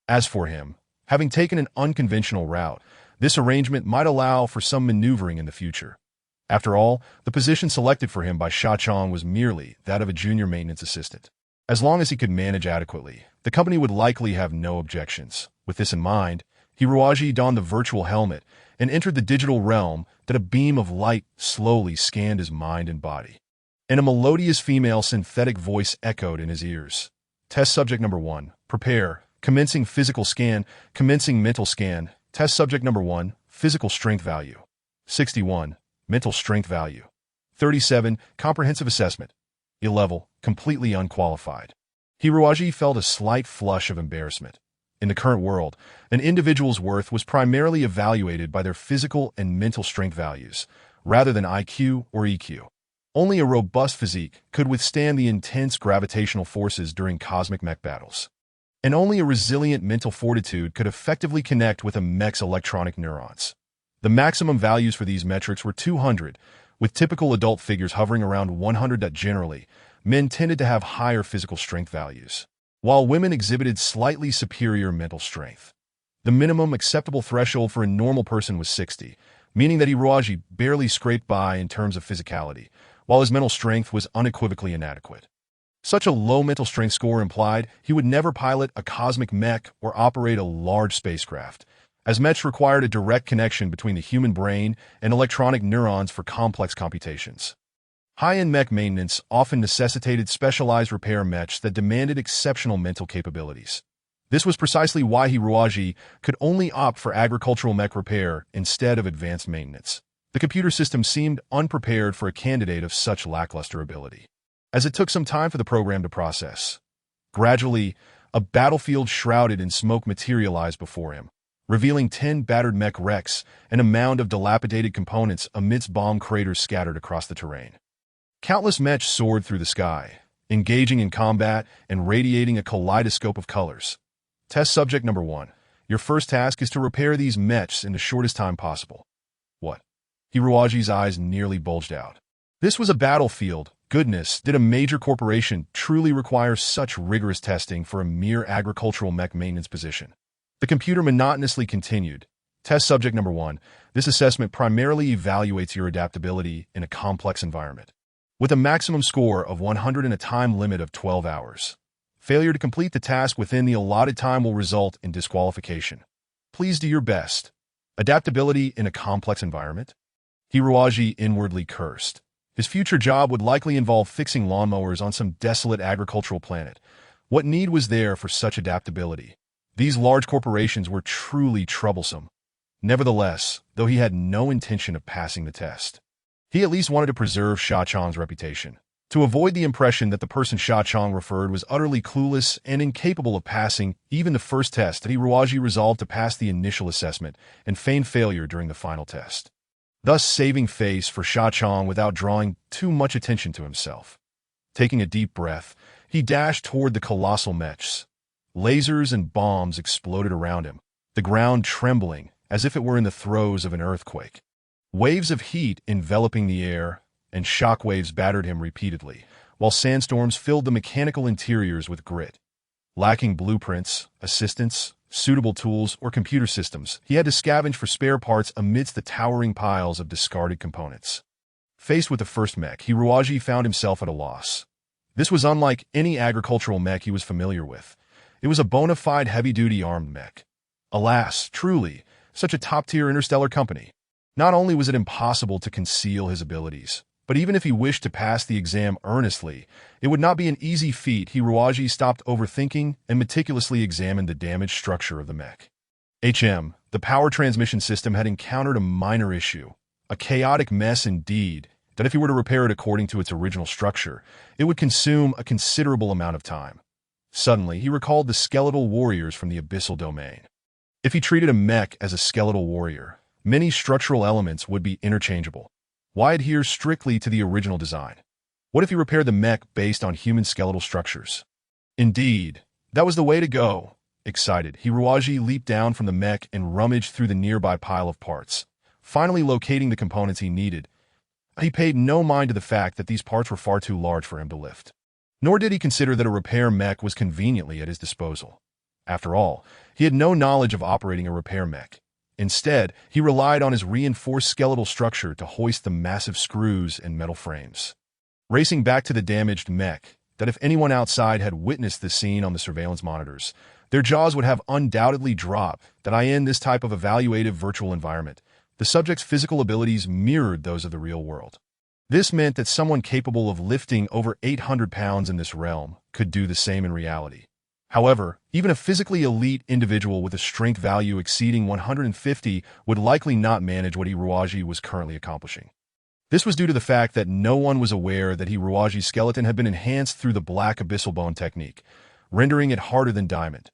As for him, having taken an unconventional route, this arrangement might allow for some maneuvering in the future. After all, the position selected for him by Sha Chong was merely that of a junior maintenance assistant. As long as he could manage adequately, the company would likely have no objections. With this in mind, Hiroaji donned the virtual helmet and entered the digital realm. That a beam of light slowly scanned his mind and body, and a melodious female synthetic voice echoed in his ears. "Test subject number 1, prepare. Commencing physical scan, commencing mental scan. Test subject number 1, physical strength value, 61. Mental strength value. 37. Comprehensive assessment. A-level, completely unqualified. Hiroaji felt a slight flush of embarrassment. In the current world, an individual's worth was primarily evaluated by their physical and mental strength values, rather than IQ or EQ. Only a robust physique could withstand the intense gravitational forces during cosmic mech battles. And only a resilient mental fortitude could effectively connect with a mech's electronic neurons. The maximum values for these metrics were 200, with typical adult figures hovering around 100. Generally, men tended to have higher physical strength values, while women exhibited slightly superior mental strength. The minimum acceptable threshold for a normal person was 60, meaning that Hiroaji barely scraped by in terms of physicality, while his mental strength was unequivocally inadequate. Such a low mental strength score implied he would never pilot a cosmic mech or operate a large spacecraft, as mechs required a direct connection between the human brain and electronic neurons for complex computations. High-end mech maintenance often necessitated specialized repair mechs that demanded exceptional mental capabilities. This was precisely why Hiroaji could only opt for agricultural mech repair instead of advanced maintenance. The computer system seemed unprepared for a candidate of such lackluster ability, as it took some time for the program to process. Gradually, a battlefield shrouded in smoke materialized before him, revealing 10 battered mech wrecks and a mound of dilapidated components amidst bomb craters scattered across the terrain. Countless mechs soared through the sky, engaging in combat and radiating a kaleidoscope of colors. Test subject number 1. Your first task is to repair these mechs in the shortest time possible. What? Hiroaji's eyes nearly bulged out. This was a battlefield. Goodness, did a major corporation truly require such rigorous testing for a mere agricultural mech maintenance position? The computer monotonously continued. Test subject number 1. This assessment primarily evaluates your adaptability in a complex environment, with a maximum score of 100 and a time limit of 12 hours. Failure to complete the task within the allotted time will result in disqualification. Please do your best. Adaptability in a complex environment? Hiroaji inwardly cursed. His future job would likely involve fixing lawnmowers on some desolate agricultural planet. What need was there for such adaptability? These large corporations were truly troublesome. Nevertheless, though he had no intention of passing the test, he at least wanted to preserve Sha Chang's reputation. To avoid the impression that the person Sha Chang referred was utterly clueless and incapable of passing even the first test, Hiroaji resolved to pass the initial assessment and feign failure during the final test, thus saving face for Sha Chang without drawing too much attention to himself. Taking a deep breath, he dashed toward the colossal mechs. Lasers and bombs exploded around him, the ground trembling as if it were in the throes of an earthquake. Waves of heat enveloping the air, and shockwaves battered him repeatedly, while sandstorms filled the mechanical interiors with grit. Lacking blueprints, assistance, suitable tools, or computer systems, he had to scavenge for spare parts amidst the towering piles of discarded components. Faced with the first mech, Hiroaji found himself at a loss. This was unlike any agricultural mech he was familiar with. It was a bona fide heavy-duty armed mech. Alas, truly, such a top-tier interstellar company. Not only was it impossible to conceal his abilities, but even if he wished to pass the exam earnestly, it would not be an easy feat. Hiroaji stopped overthinking and meticulously examined the damaged structure of the mech. The power transmission system had encountered a minor issue, a chaotic mess indeed, that if he were to repair it according to its original structure, it would consume a considerable amount of time. Suddenly, he recalled the skeletal warriors from the abyssal domain. If he treated a mech as a skeletal warrior, many structural elements would be interchangeable. Why adhere strictly to the original design? What if he repaired the mech based on human skeletal structures? Indeed, that was the way to go. Excited, Hiroaji leaped down from the mech and rummaged through the nearby pile of parts, finally locating the components he needed. He paid no mind to the fact that these parts were far too large for him to lift. Nor did he consider that a repair mech was conveniently at his disposal. After all, he had no knowledge of operating a repair mech. Instead, he relied on his reinforced skeletal structure to hoist the massive screws and metal frames. Racing back to the damaged mech, that if anyone outside had witnessed the scene on the surveillance monitors, their jaws would have undoubtedly dropped. That in this type of evaluative virtual environment, the subject's physical abilities mirrored those of the real world. This meant that someone capable of lifting over 800 pounds in this realm could do the same in reality. However, even a physically elite individual with a strength value exceeding 150 would likely not manage what Hiroaji was currently accomplishing. This was due to the fact that no one was aware that Hiruagi's skeleton had been enhanced through the Black Abyssal Bone technique, rendering it harder than diamond.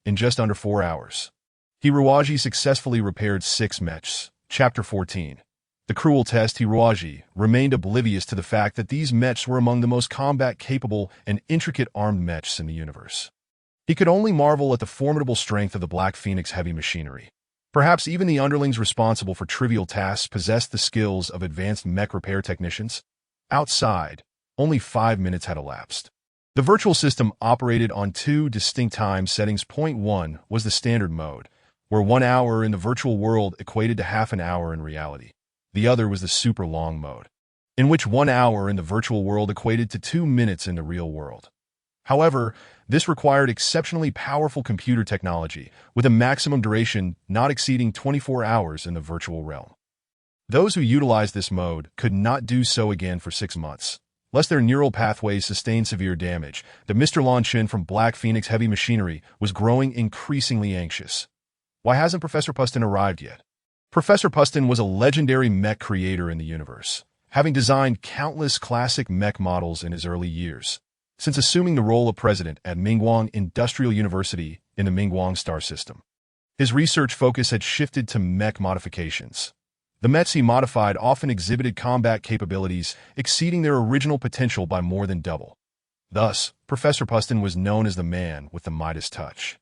In just under 4 hours, Hiruagi successfully repaired 6 mechs. Chapter 14. The cruel test. Hiruagi remained oblivious to the fact that these mechs were among the most combat-capable and intricate armed mechs in the universe. He could only marvel at the formidable strength of the Black Phoenix heavy machinery. Perhaps even the underlings responsible for trivial tasks possessed the skills of advanced mech repair technicians. Outside, only 5 minutes had elapsed. The virtual system operated on 2 distinct time settings. Point 1 was the standard mode, where 1 hour in the virtual world equated to half an hour in reality. The other was the super long mode, in which 1 hour in the virtual world equated to 2 minutes in the real world. However, this required exceptionally powerful computer technology, with a maximum duration not exceeding 24 hours in the virtual realm. Those who utilized this mode could not do so again for 6 months, lest their neural pathways sustained severe damage. That Mr. Lanshin from Black Phoenix Heavy Machinery was growing increasingly anxious. Why hasn't Professor Puston arrived yet? Professor Puston was a legendary mech creator in the universe, having designed countless classic mech models in his early years, since assuming the role of president at Mingguang Industrial University in the Mingguang star system. His research focus had shifted to mech modifications. The mechs he modified often exhibited combat capabilities exceeding their original potential by more than double. Thus, Professor Puston was known as the man with the Midas touch.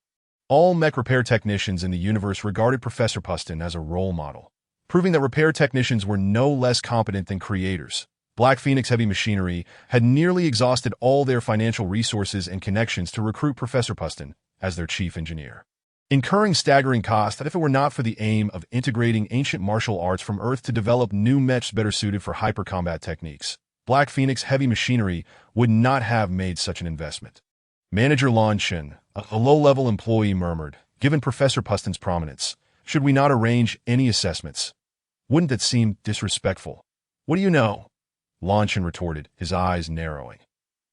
All mech repair technicians in the universe regarded Professor Puston as a role model, proving that repair technicians were no less competent than creators. Black Phoenix Heavy Machinery had nearly exhausted all their financial resources and connections to recruit Professor Puston as their chief engineer, incurring staggering costs that if it were not for the aim of integrating ancient martial arts from Earth to develop new mechs better suited for hyper-combat techniques, Black Phoenix Heavy Machinery would not have made such an investment. Manager Lanshin, a low-level employee, murmured, "Given Professor Puston's prominence, should we not arrange any assessments? Wouldn't that seem disrespectful?" "What do you know?" Lanshin retorted, his eyes narrowing.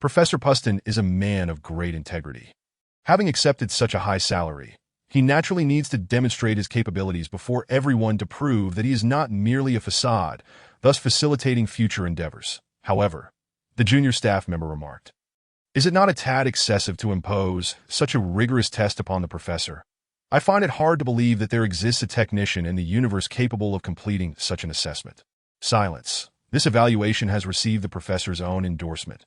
"Professor Puston is a man of great integrity. Having accepted such a high salary, he naturally needs to demonstrate his capabilities before everyone to prove that he is not merely a facade, thus facilitating future endeavors." However, the junior staff member remarked, "Is it not a tad excessive to impose such a rigorous test upon the professor? I find it hard to believe that there exists a technician in the universe capable of completing such an assessment." Silence. This evaluation has received the professor's own endorsement.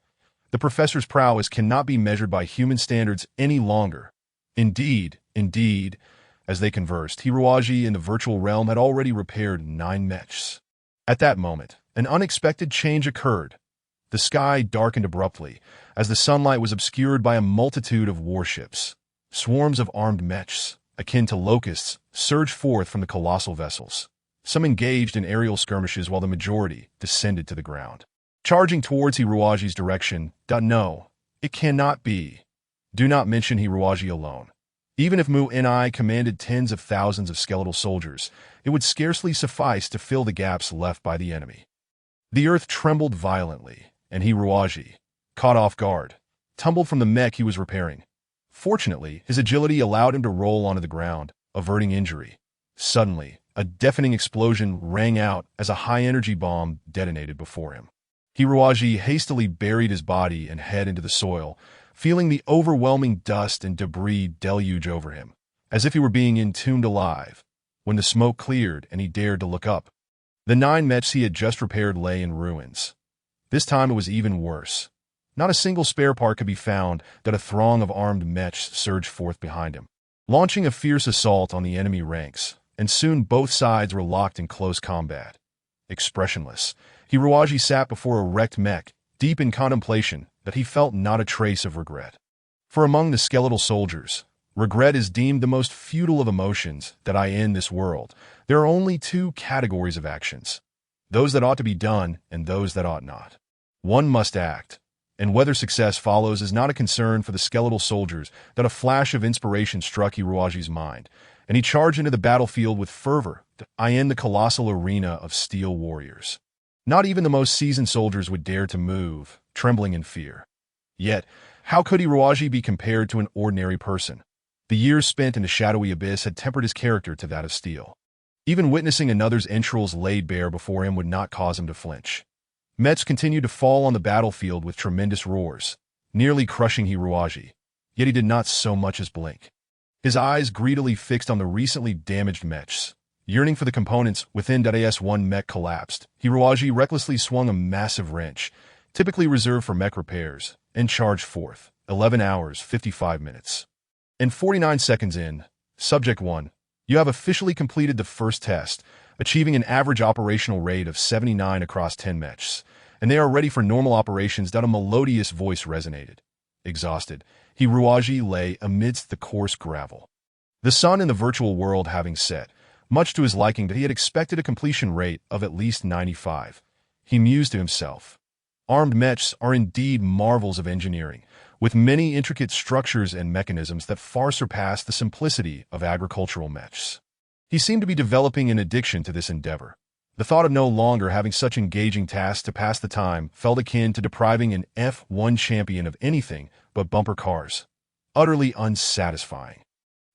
The professor's prowess cannot be measured by human standards any longer. Indeed, as they conversed, Hiruagi in the virtual realm had already repaired 9 mechs. At that moment, an unexpected change occurred. The sky darkened abruptly, as the sunlight was obscured by a multitude of warships. Swarms of armed mechs, akin to locusts, surged forth from the colossal vessels. Some engaged in aerial skirmishes while the majority descended to the ground, charging towards Hiruagi's direction. No, it cannot be. Do not mention Hiruagi alone. Even if Mu Ni commanded tens of thousands of skeletal soldiers, it would scarcely suffice to fill the gaps left by the enemy. The earth trembled violently, and Hiruagi, caught off guard, tumbled from the mech he was repairing. Fortunately, his agility allowed him to roll onto the ground, averting injury. Suddenly, a deafening explosion rang out as a high-energy bomb detonated before him. Hiruagi hastily buried his body and head into the soil, feeling the overwhelming dust and debris deluge over him, as if he were being entombed alive. When the smoke cleared and he dared to look up, the 9 mechs he had just repaired lay in ruins. This time it was even worse. Not a single spare part could be found, that a throng of armed mechs surged forth behind him, launching a fierce assault on the enemy ranks, and soon both sides were locked in close combat. Expressionless, Hiruagi sat before a wrecked mech, deep in contemplation that he felt not a trace of regret. For among the skeletal soldiers, regret is deemed the most futile of emotions that in this world. There are only 2 categories of actions: those that ought to be done and those that ought not. One must act, and whether success follows is not a concern for the skeletal soldiers. That a flash of inspiration struck Hiruagi's mind, and he charged into the battlefield with fervor in the colossal arena of steel warriors. Not even the most seasoned soldiers would dare to move, trembling in fear. Yet, how could Hiruagi be compared to an ordinary person? The years spent in the shadowy abyss had tempered his character to that of steel. Even witnessing another's entrails laid bare before him would not cause him to flinch. Mechs continued to fall on the battlefield with tremendous roars, nearly crushing Hiruaji, yet he did not so much as blink. His eyes greedily fixed on the recently damaged mechs. Yearning for the components within as one mech collapsed, Hiruaji recklessly swung a massive wrench, typically reserved for mech repairs, and charged forth. 11 hours, 55 minutes. And 49 seconds in, Subject 1, you have officially completed the first test, achieving an average operational rate of 79 across 10 mechs, and they are ready for normal operations. A melodious voice resonated. Exhausted, Hiruaji lay amidst the coarse gravel. The sun in the virtual world having set, much to his liking, that he had expected a completion rate of at least 95. He mused to himself. Armed mechs are indeed marvels of engineering, with many intricate structures and mechanisms that far surpass the simplicity of agricultural mechs. He seemed to be developing an addiction to this endeavor. The thought of no longer having such engaging tasks to pass the time felt akin to depriving an F1 champion of anything but bumper cars. Utterly unsatisfying.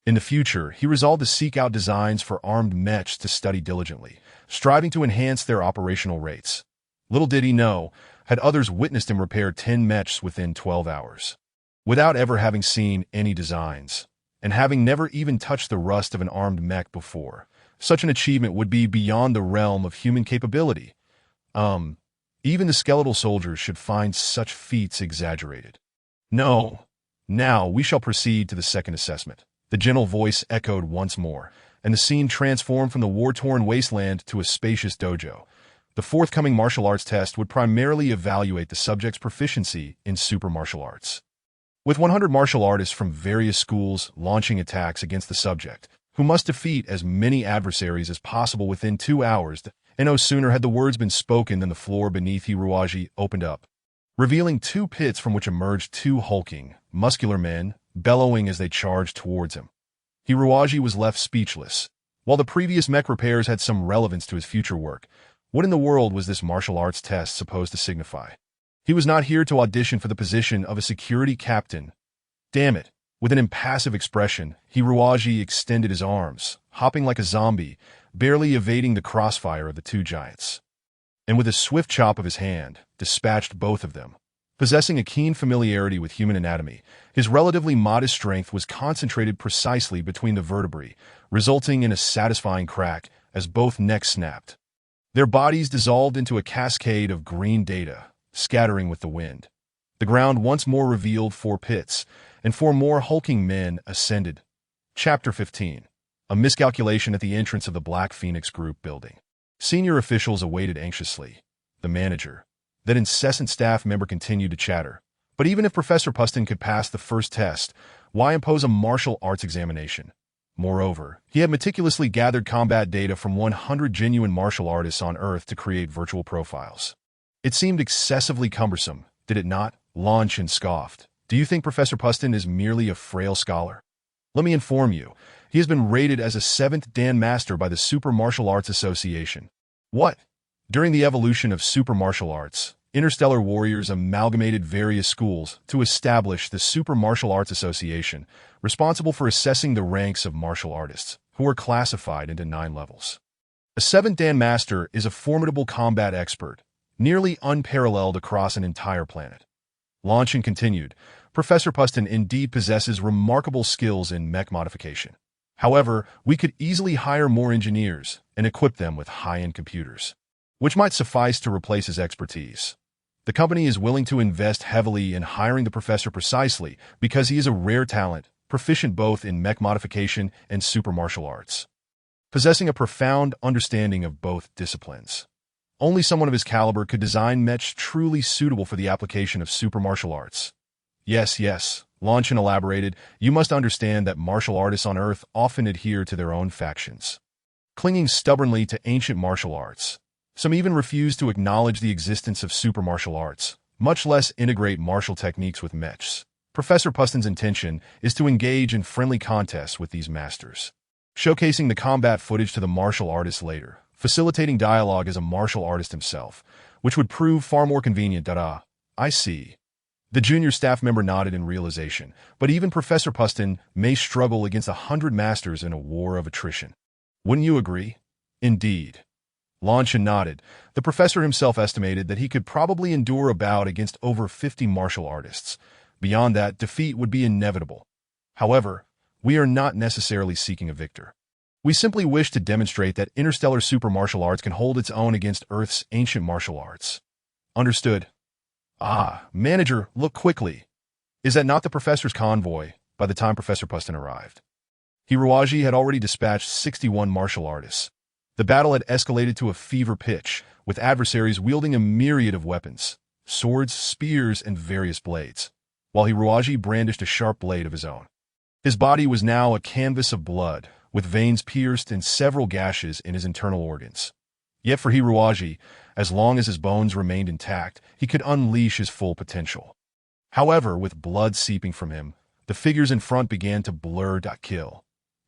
In the future, he resolved to seek out designs for armed mechs to study diligently, striving to enhance their operational rates. Little did he know, had others witnessed him repair 10 mechs within 12 hours. Without ever having seen any designs, and having never even touched the rust of an armed mech before, such an achievement would be beyond the realm of human capability. Even the skeletal soldiers should find such feats exaggerated. No. Now we shall proceed to the second assessment. The gentle voice echoed once more, and the scene transformed from the war-torn wasteland to a spacious dojo. The forthcoming martial arts test would primarily evaluate the subject's proficiency in super martial arts. With 100 martial artists from various schools launching attacks against the subject, who must defeat as many adversaries as possible within 2 hours, and no sooner had the words been spoken than the floor beneath Hiruaji opened up, revealing 2 pits from which emerged 2 hulking, muscular men, bellowing as they charged towards him. Hiruaji was left speechless. While the previous mech repairs had some relevance to his future work, what in the world was this martial arts test supposed to signify? He was not here to audition for the position of a security captain. Damn it. With an impassive expression, Hiruaji extended his arms, hopping like a zombie, barely evading the crossfire of the 2 giants. And with a swift chop of his hand, dispatched both of them. Possessing a keen familiarity with human anatomy, his relatively modest strength was concentrated precisely between the vertebrae, resulting in a satisfying crack as both necks snapped. Their bodies dissolved into a cascade of green data, scattering with the wind. The ground once more revealed 4 pits, and 4 more hulking men ascended. Chapter 15. A miscalculation at the entrance of the Black Phoenix Group building. Senior officials awaited anxiously. The manager, that incessant staff member, continued to chatter. But even if Professor Puston could pass the first test, why impose a martial arts examination? Moreover, he had meticulously gathered combat data from 100 genuine martial artists on Earth to create virtual profiles. It seemed excessively cumbersome, did it not? Launchin scoffed. Do you think Professor Puston is merely a frail scholar? Let me inform you, he has been rated as a 7th Dan Master by the Super Martial Arts Association. What? During the evolution of super martial arts, Interstellar warriors amalgamated various schools to establish the Super Martial Arts Association, responsible for assessing the ranks of martial artists, who are classified into 9 levels. A 7th Dan Master is a formidable combat expert, nearly unparalleled across an entire planet. Launchin continued, Professor Puston indeed possesses remarkable skills in mech modification. However, we could easily hire more engineers and equip them with high-end computers, which might suffice to replace his expertise. The company is willing to invest heavily in hiring the professor precisely because he is a rare talent, proficient both in mech modification and super martial arts, possessing a profound understanding of both disciplines. Only someone of his caliber could design mechs truly suitable for the application of super martial arts. Yes, Launchin elaborated, you must understand that martial artists on Earth often adhere to their own factions, clinging stubbornly to ancient martial arts. Some even refuse to acknowledge the existence of super martial arts, much less integrate martial techniques with mechs. Professor Puston's intention is to engage in friendly contests with these masters, showcasing the combat footage to the martial artists later, facilitating dialogue as a martial artist himself, which would prove far more convenient. I see. The junior staff member nodded in realization, but even Professor Puston may struggle against 100 masters in a war of attrition. Wouldn't you agree? Indeed. Lanchin nodded. The professor himself estimated that he could probably endure a bout against over 50 martial artists. Beyond that, defeat would be inevitable. However, we are not necessarily seeking a victor. We simply wish to demonstrate that interstellar super martial arts can hold its own against Earth's ancient martial arts. Understood. Ah, manager, look quickly. Is that not the professor's convoy by the time Professor Puston arrived? Hiroaji had already dispatched 61 martial artists. The battle had escalated to a fever pitch, with adversaries wielding a myriad of weapons, swords, spears, and various blades, while Hiroaji brandished a sharp blade of his own. His body was now a canvas of blood, with veins pierced and several gashes in his internal organs. Yet for Hiroaji, as long as his bones remained intact, he could unleash his full potential. However, with blood seeping from him, the figures in front began to blur. Kill.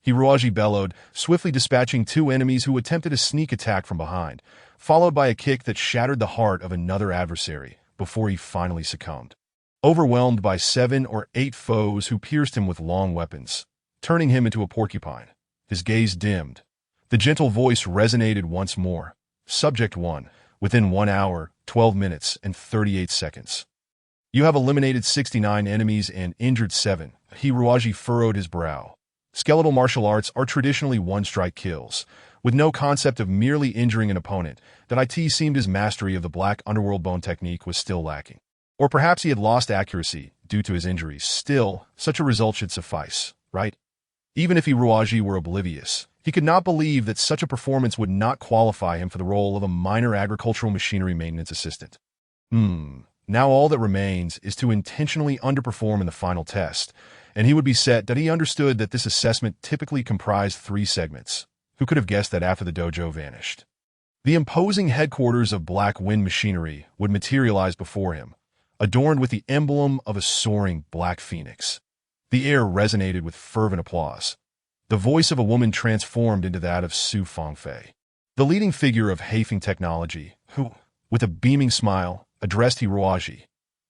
Hiroaji bellowed, swiftly dispatching two enemies who attempted a sneak attack from behind, followed by a kick that shattered the heart of another adversary before he finally succumbed. Overwhelmed by 7 or 8 foes who pierced him with long weapons, turning him into a porcupine, his gaze dimmed. The gentle voice resonated once more. Subject 1, within 1 hour, 12 minutes, and 38 seconds. You have eliminated 69 enemies and injured 7. Hiroaji furrowed his brow. Skeletal martial arts are traditionally one-strike kills, with no concept of merely injuring an opponent. That it seemed his mastery of the black underworld bone technique was still lacking. Or perhaps he had lost accuracy due to his injuries. Still, such a result should suffice, right? Even if Hiroaji were oblivious, he could not believe that such a performance would not qualify him for the role of a minor agricultural machinery maintenance assistant. Now all that remains is to intentionally underperform in the final test, and he would be set. That he understood that this assessment typically comprised 3 segments. Who could have guessed that after the dojo vanished? The imposing headquarters of Black Wind Machinery would materialize before him, adorned with the emblem of a soaring black phoenix. The air resonated with fervent applause. The voice of a woman transformed into that of Su Fangfei, the leading figure of Haifeng Technology, who, with a beaming smile, addressed Hiroaji.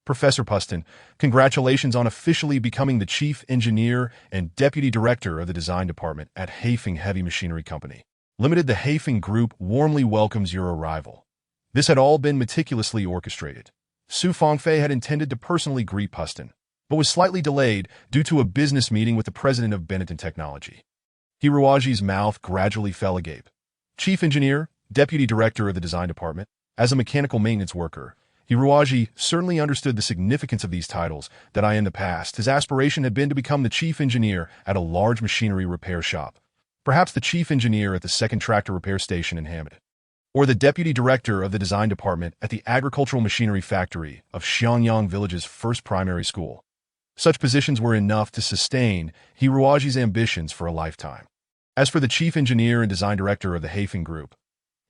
Professor Puston, congratulations on officially becoming the Chief Engineer and Deputy Director of the Design Department at Haifeng Heavy Machinery Company Limited. The Haifeng Group warmly welcomes your arrival. This had all been meticulously orchestrated. Su Fangfei had intended to personally greet Puston, but was slightly delayed due to a business meeting with the president of Benetton Technology. Hiroaji's mouth gradually fell agape. Chief Engineer, Deputy Director of the Design Department, as a mechanical maintenance worker, Hiroaji certainly understood the significance of these titles. That in the past, his aspiration had been to become the chief engineer at a large machinery repair shop, perhaps the chief engineer at the second tractor repair station in Hamid, or the deputy director of the design department at the agricultural machinery factory of Xiangyang Village's first primary school. Such positions were enough to sustain Hiroaji's ambitions for a lifetime. As for the chief engineer and design director of the Haifeng Group,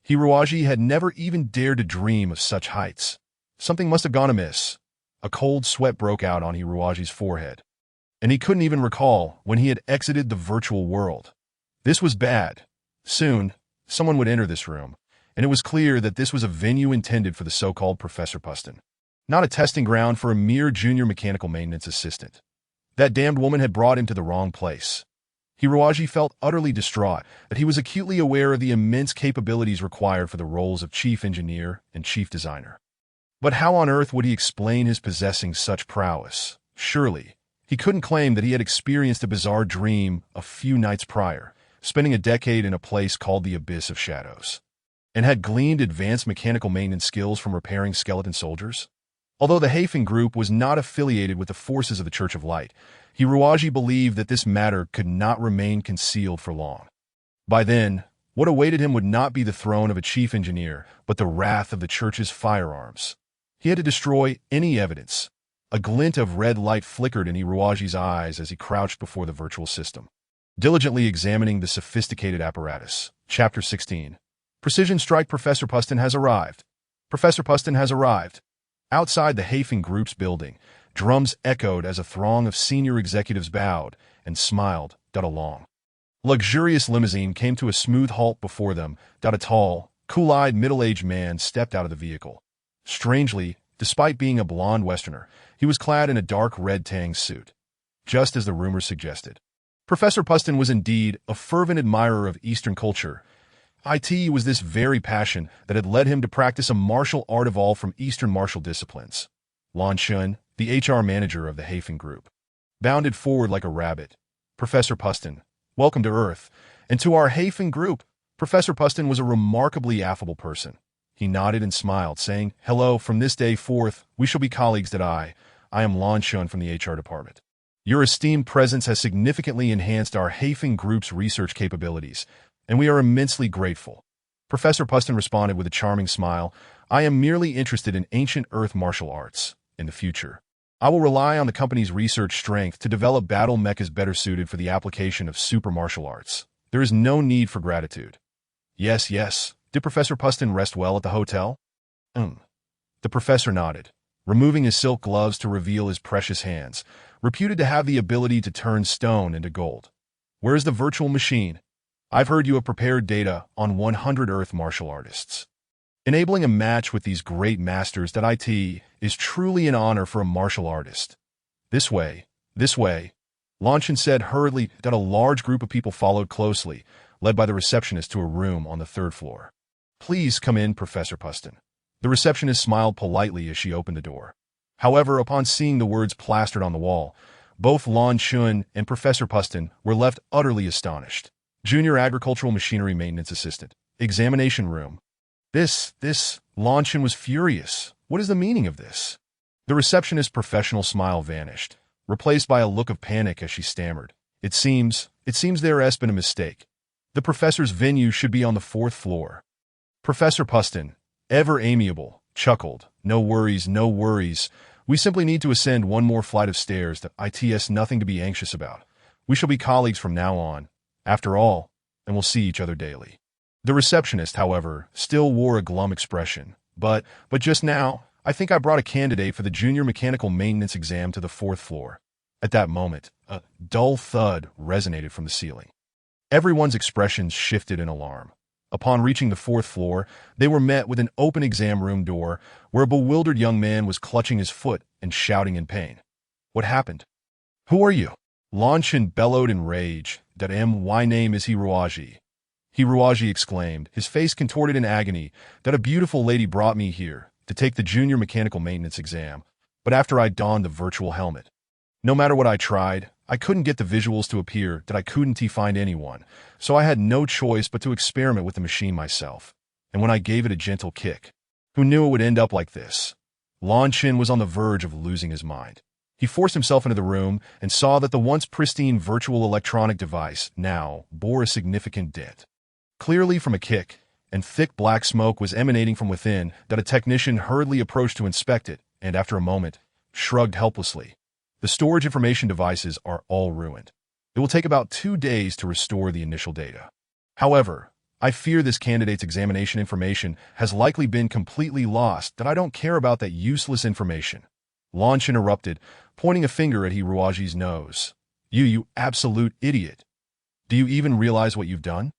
Hiroaji had never even dared to dream of such heights. Something must have gone amiss. A cold sweat broke out on Hiroaji's forehead, and he couldn't even recall when he had exited the virtual world. This was bad. Soon, someone would enter this room, and it was clear that this was a venue intended for the so-called Professor Puston, not a testing ground for a mere junior mechanical maintenance assistant. That damned woman had brought him to the wrong place. Hiroaji felt utterly distraught, but he was acutely aware of the immense capabilities required for the roles of chief engineer and chief designer. But how on earth would he explain his possessing such prowess? Surely, he couldn't claim that he had experienced a bizarre dream a few nights prior, spending a decade in a place called the Abyss of Shadows, and had gleaned advanced mechanical maintenance skills from repairing skeleton soldiers. Although the Haifeng Group was not affiliated with the forces of the Church of Light, Hiroaji believed that this matter could not remain concealed for long. By then, what awaited him would not be the throne of a chief engineer, but the wrath of the Church's firearms. He had to destroy any evidence. A glint of red light flickered in Hiroaji's eyes as he crouched before the virtual system, diligently examining the sophisticated apparatus. Chapter 16. Precision Strike. Professor Puston has arrived. Professor Puston has arrived. Outside the Haifeng Group's building, drums echoed as a throng of senior executives bowed and smiled. A long, luxurious limousine came to a smooth halt before them. A tall, cool-eyed middle-aged man stepped out of the vehicle. Strangely, despite being a blonde Westerner, he was clad in a dark red tang suit, just as the rumors suggested. Professor Puston was indeed a fervent admirer of Eastern culture, IT was this very passion that had led him to practice a martial art evolved from Eastern martial disciplines. Lan Shun, the HR manager of the Hafen Group, bounded forward like a rabbit. Professor Puston, welcome to Earth, and to our Hafen Group. Professor Puston was a remarkably affable person. He nodded and smiled, saying, "Hello, from this day forth, we shall be colleagues that I am Lan Shun from the HR department. Your esteemed presence has significantly enhanced our Hafen Group's research capabilities, and we are immensely grateful." Professor Puston responded with a charming smile, "I am merely interested in ancient Earth martial arts. In the future, I will rely on the company's research strength to develop battle mechas better suited for the application of super martial arts. There is no need for gratitude." Yes, yes. Did Professor Puston rest well at the hotel? The professor nodded, removing his silk gloves to reveal his precious hands, reputed to have the ability to turn stone into gold. "Where is the virtual machine? I've heard you have prepared data on 100 Earth martial artists. Enabling a match with these great masters that IT is truly an honor for a martial artist. This way, this way." Lanchin said hurriedly that a large group of people followed closely, led by the receptionist to a room on the third floor. "Please come in, Professor Puston." The receptionist smiled politely as she opened the door. However, upon seeing the words plastered on the wall, both Lan Shun and Professor Puston were left utterly astonished. Junior Agricultural Machinery Maintenance Assistant. Examination Room. This, Lan Shun was furious. What is the meaning of this? The receptionist's professional smile vanished, replaced by a look of panic as she stammered. It seems there has been a mistake. The professor's venue should be on the fourth floor." Professor Puston, ever amiable, chuckled. "No worries, no worries. We simply need to ascend one more flight of stairs. That ITS nothing to be anxious about. We shall be colleagues from now on, after all, and we'll see each other daily." The receptionist, however, still wore a glum expression. But just now, I think I brought a candidate for the junior mechanical maintenance exam to the fourth floor." At that moment, a dull thud resonated from the ceiling. Everyone's expressions shifted in alarm. Upon reaching the fourth floor, they were met with an open exam room door where a bewildered young man was clutching his foot and shouting in pain. "What happened? Who are you?" Lanchin bellowed in rage. "My name is Hiroaji." Hiroaji exclaimed, his face contorted in agony, "that a beautiful lady brought me here to take the junior mechanical maintenance exam, but after I donned the virtual helmet, no matter what I tried, I couldn't get the visuals to appear that I couldn't find anyone, so I had no choice but to experiment with the machine myself. And when I gave it a gentle kick, who knew it would end up like this?" Lanchin was on the verge of losing his mind. He forced himself into the room and saw that the once pristine virtual electronic device now bore a significant dent. Clearly from a kick, and thick black smoke was emanating from within that a technician hurriedly approached to inspect it, and after a moment, shrugged helplessly. "The storage information devices are all ruined. It will take about 2 days to restore the initial data. However, I fear this candidate's examination information has likely been completely lost, that I don't care about that useless information." Launch interrupted, pointing a finger at Hiroaji's nose. You absolute idiot. Do you even realize what you've done?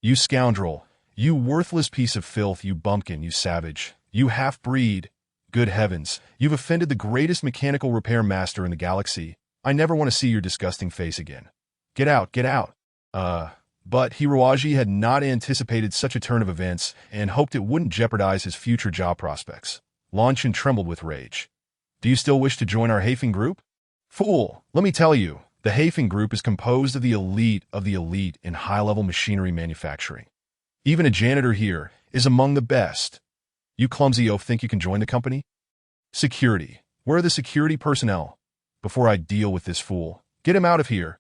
You scoundrel, you worthless piece of filth, you bumpkin, you savage, you half-breed. Good heavens, you've offended the greatest mechanical repair master in the galaxy. I never want to see your disgusting face again. Get out, get out. But Hiroaji had not anticipated such a turn of events and hoped it wouldn't jeopardize his future job prospects. Lanchin trembled with rage. "Do you still wish to join our Hafen Group?" "Fool, let me tell you, the Hafen Group is composed of the elite in high-level machinery manufacturing. Even a janitor here is among the best. You clumsy oaf think you can join the company? Security. Where are the security personnel? Before I deal with this fool, get him out of here."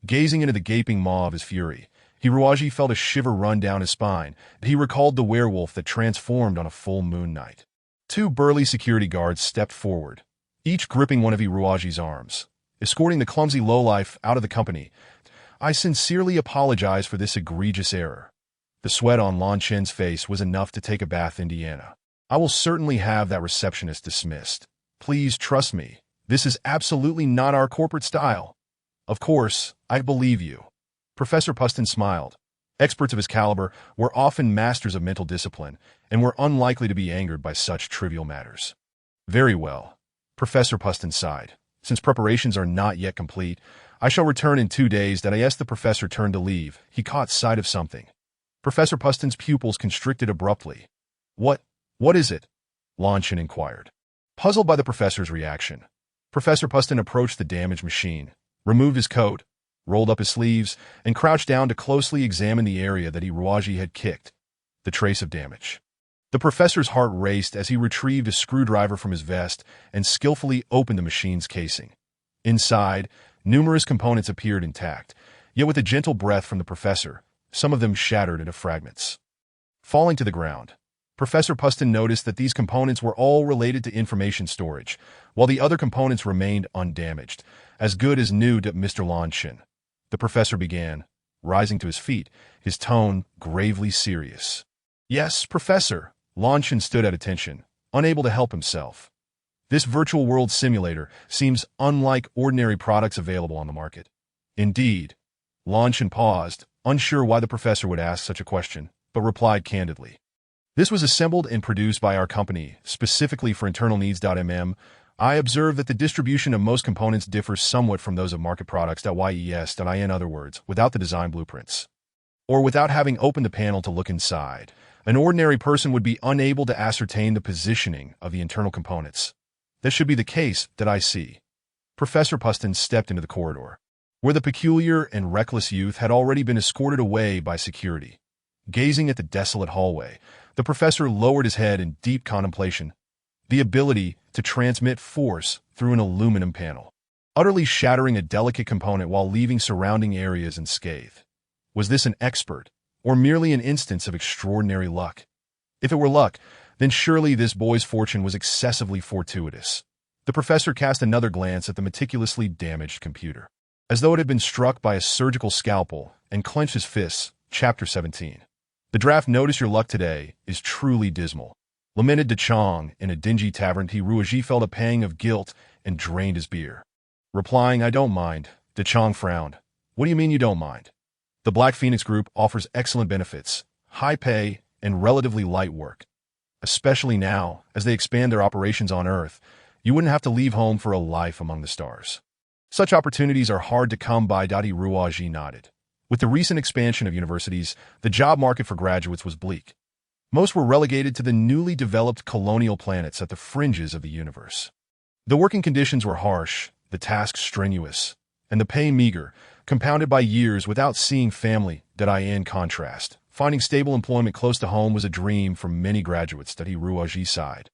Gazing into the gaping maw of his fury, Hiroaji felt a shiver run down his spine. He recalled the werewolf that transformed on a full moon night. 2 burly security guards stepped forward, each gripping one of Hiroaji's arms, escorting the clumsy lowlife out of the company. "I sincerely apologize for this egregious error." The sweat on Lanchin's face was enough to take a bath Indiana. "I will certainly have that receptionist dismissed. Please trust me, this is absolutely not our corporate style." "Of course, I believe you." Professor Puston smiled. Experts of his caliber were often masters of mental discipline and were unlikely to be angered by such trivial matters. "Very well." Professor Puston sighed. "Since preparations are not yet complete, I shall return in 2 days." That as the professor turned to leave, he caught sight of something. Professor Puston's pupils constricted abruptly. What is it? Lanshan inquired. Puzzled by the professor's reaction, Professor Puston approached the damaged machine, removed his coat, rolled up his sleeves, and crouched down to closely examine the area that Hiruaji had kicked, the trace of damage. The professor's heart raced as he retrieved a screwdriver from his vest and skillfully opened the machine's casing. Inside, numerous components appeared intact, yet with a gentle breath from the professor, some of them shattered into fragments. Falling to the ground, Professor Puston noticed that these components were all related to information storage, while the other components remained undamaged, as good as new to Mr. Lanshan. The professor began, rising to his feet, his tone gravely serious. Yes, Professor. Lanshan stood at attention, unable to help himself. This virtual world simulator seems unlike ordinary products available on the market. Indeed. Lanshan paused, unsure why the professor would ask such a question, but replied candidly. This was assembled and produced by our company, specifically for internal needs. I observe that the distribution of most components differs somewhat from those of market products. In other words, without the design blueprints, or without having opened the panel to look inside, an ordinary person would be unable to ascertain the positioning of the internal components. That should be the case that I see. Professor Puston stepped into the corridor, where the peculiar and reckless youth had already been escorted away by security. Gazing at the desolate hallway, the professor lowered his head in deep contemplation. The ability to transmit force through an aluminum panel, utterly shattering a delicate component while leaving surrounding areas unscathed. Was this an expert, or merely an instance of extraordinary luck? If it were luck, then surely this boy's fortune was excessively fortuitous. The professor cast another glance at the meticulously damaged computer, as though it had been struck by a surgical scalpel, and clenched his fists. Chapter 17. The draft "Notice your luck today" is truly dismal. Lamented De Chong in a dingy tavern. Hiruaji felt a pang of guilt and drained his beer. Replying, "I don't mind," De Chong frowned. "What do you mean you don't mind? The Black Phoenix Group offers excellent benefits, high pay, and relatively light work. Especially now, as they expand their operations on Earth, you wouldn't have to leave home for a life among the stars. Such opportunities are hard to come by." Hiruaji nodded. With the recent expansion of universities, the job market for graduates was bleak. Most were relegated to the newly developed colonial planets at the fringes of the universe. The working conditions were harsh, the tasks strenuous, and the pay meager, compounded by years without seeing family. In contrast, finding stable employment close to home was a dream for many graduates. Hiruaji sighed.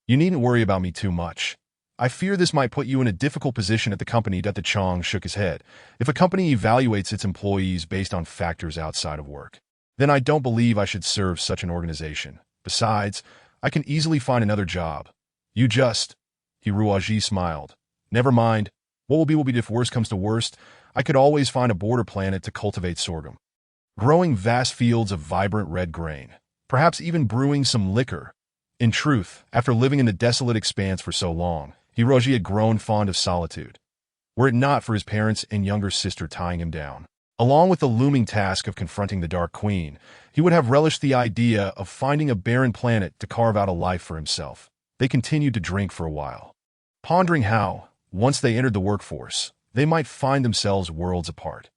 "You needn't worry about me too much. I fear this might put you in a difficult position at the company." De Chong shook his head. "If a company evaluates its employees based on factors outside of work, then I don't believe I should serve such an organization. Besides, I can easily find another job. You just..." Hiruaji smiled. "Never mind. What will be if worst comes to worst. I could always find a border planet to cultivate sorghum, growing vast fields of vibrant red grain, perhaps even brewing some liquor." In truth, after living in the desolate expanse for so long, Hiruaji had grown fond of solitude. Were it not for his parents and younger sister tying him down, along with the looming task of confronting the Dark Queen, he would have relished the idea of finding a barren planet to carve out a life for himself. They continued to drink for a while, pondering how, once they entered the workforce, they might find themselves worlds apart.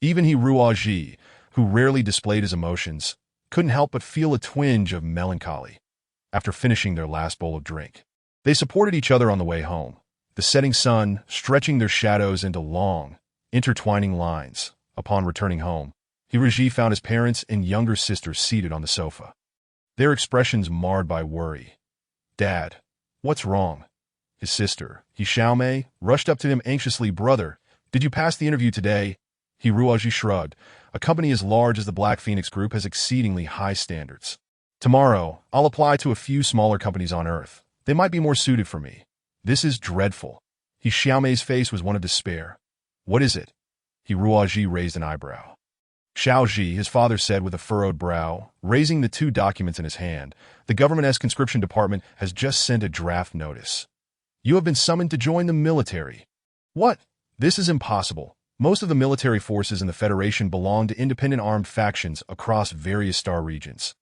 Even Hiruaji, who rarely displayed his emotions, couldn't help but feel a twinge of melancholy after finishing their last bowl of drink. They supported each other on the way home, the setting sun stretching their shadows into long, intertwining lines. Upon returning home, Hiruaji found his parents and younger sister seated on the sofa, their expressions marred by worry. "Dad, what's wrong?" His sister, Xiaomei, rushed up to him anxiously. "Brother, did you pass the interview today?" Hiruaji shrugged. "A company as large as the Black Phoenix Group has exceedingly high standards. Tomorrow, I'll apply to a few smaller companies on Earth. They might be more suited for me." "This is dreadful." Xiaomei's face was one of despair. "What is it?" Hiruaji raised an eyebrow. "Xiaoji," his father said with a furrowed brow, raising the two documents in his hand, "the government's conscription department has just sent a draft notice. You have been summoned to join the military." "What? This is impossible. Most of the military forces in the Federation belong to independent armed factions across various star regions.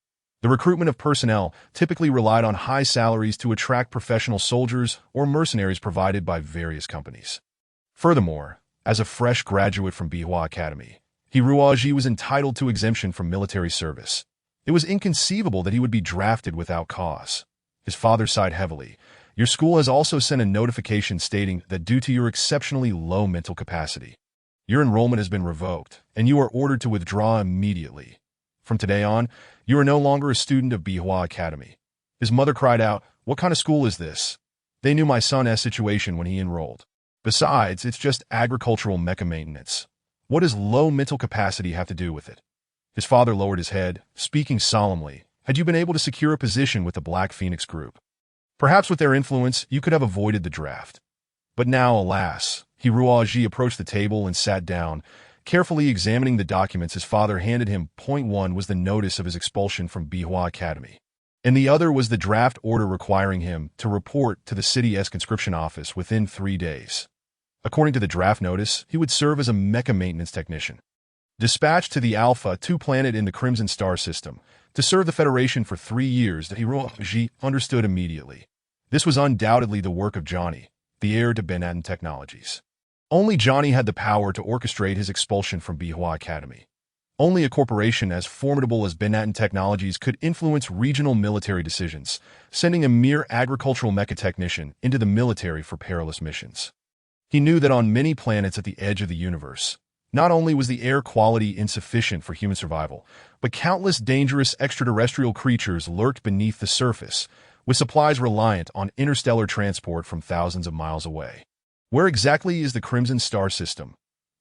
The recruitment of personnel typically relied on high salaries to attract professional soldiers or mercenaries provided by various companies. Furthermore, as a fresh graduate from Bihua Academy, Hiruaji was entitled to exemption from military service. It was inconceivable that he would be drafted without cause. His father sighed heavily. Your school has also sent a notification stating that due to your exceptionally low mental capacity, your enrollment has been revoked, and you are ordered to withdraw immediately. From today on, you are no longer a student of Bihua Academy. His mother cried out, "What kind of school is this?" They knew my son's situation when he enrolled. Besides, it's just agricultural mecha maintenance. What does low mental capacity have to do with it? His father lowered his head, speaking solemnly. Had you been able to secure a position with the Black Phoenix Group, perhaps with their influence, you could have avoided the draft. But now, alas, Hiruaji approached the table and sat down, carefully examining the documents his father handed him. Point one was the notice of his expulsion from Bihua Academy, and the other was the draft order requiring him to report to the city's conscription office within 3 days. According to the draft notice, he would serve as a mecha maintenance technician, dispatched to the Alpha 2 planet in the Crimson Star system, to serve the Federation for 3 years. That Hiruaji understood immediately. This was undoubtedly the work of Johnny, the heir to Benetton Technologies. Only Johnny had the power to orchestrate his expulsion from Bihua Academy. Only a corporation as formidable as Benetton Technologies could influence regional military decisions, sending a mere agricultural mecha technician into the military for perilous missions. He knew that on many planets at the edge of the universe, not only was the air quality insufficient for human survival, but countless dangerous extraterrestrial creatures lurked beneath the surface, with supplies reliant on interstellar transport from thousands of miles away. Where exactly is the Crimson Star system?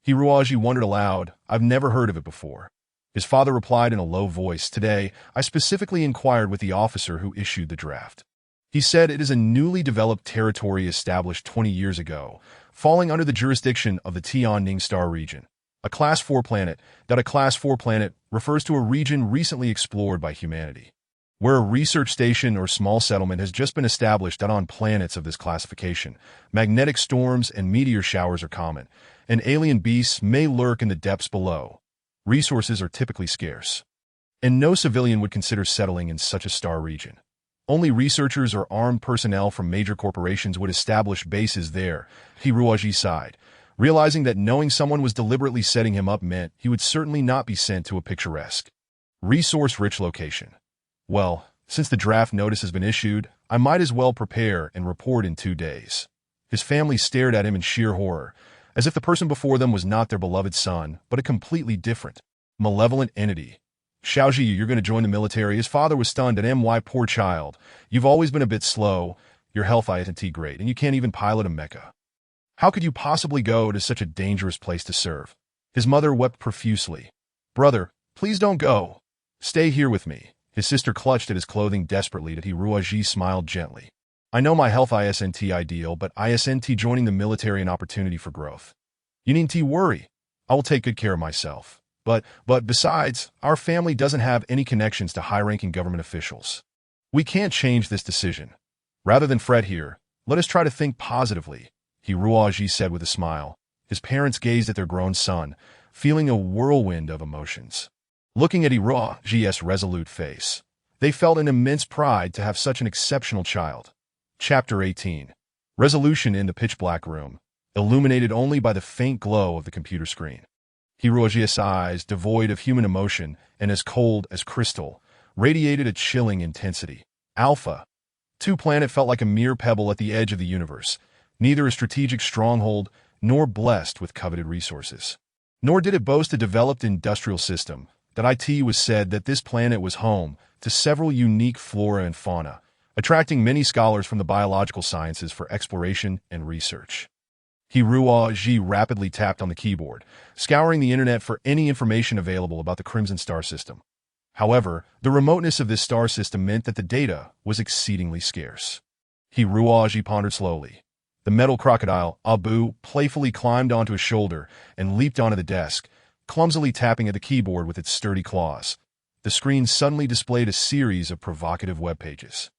Hiruaji wondered aloud. I've never heard of it before. His father replied in a low voice. Today, I specifically inquired with the officer who issued the draft. He said it is a newly developed territory established 20 years ago, falling under the jurisdiction of the Tianning Star region. A Class 4 planet. A Class 4 planet refers to a region recently explored by humanity, where a research station or small settlement has just been established. On planets of this classification, magnetic storms and meteor showers are common, and alien beasts may lurk in the depths below. Resources are typically scarce, and no civilian would consider settling in such a star region. Only researchers or armed personnel from major corporations would establish bases there. Hiruaji sighed, realizing that knowing someone was deliberately setting him up meant he would certainly not be sent to a picturesque, resource-rich location. Well, since the draft notice has been issued, I might as well prepare and report in 2 days. His family stared at him in sheer horror, as if the person before them was not their beloved son, but a completely different, malevolent entity. Xiaoji, you're going to join the military. His father was stunned. And my poor child, you've always been a bit slow. Your health isn't great, and you can't even pilot a mecha. How could you possibly go to such a dangerous place to serve? His mother wept profusely. Brother, please don't go. Stay here with me. His sister clutched at his clothing desperately. Hiruaji smiled gently. I know my health isn't ideal, but isn't joining the military an opportunity for growth. You needn't worry. I will take good care of myself. But besides, our family doesn't have any connections to high-ranking government officials. We can't change this decision. Rather than fret here, let us try to think positively, Hiruaji said with a smile. His parents gazed at their grown son, feeling a whirlwind of emotions. Looking at Hiruaji's resolute face, they felt an immense pride to have such an exceptional child. Chapter 18. Resolution in the pitch-black room, illuminated only by the faint glow of the computer screen. Hiruaji's eyes, devoid of human emotion and as cold as crystal, radiated a chilling intensity. Alpha 2 planet felt like a mere pebble at the edge of the universe, neither a strategic stronghold nor blessed with coveted resources. Nor did it boast a developed industrial system. That it was said that this planet was home to several unique flora and fauna, attracting many scholars from the biological sciences for exploration and research. Hiruaji rapidly tapped on the keyboard, scouring the internet for any information available about the Crimson Star system. However, the remoteness of this star system meant that the data was exceedingly scarce. Hiruaji pondered slowly. The metal crocodile, Abu, playfully climbed onto his shoulder and leaped onto the desk, clumsily tapping at the keyboard with its sturdy claws. The screen suddenly displayed a series of provocative web pages.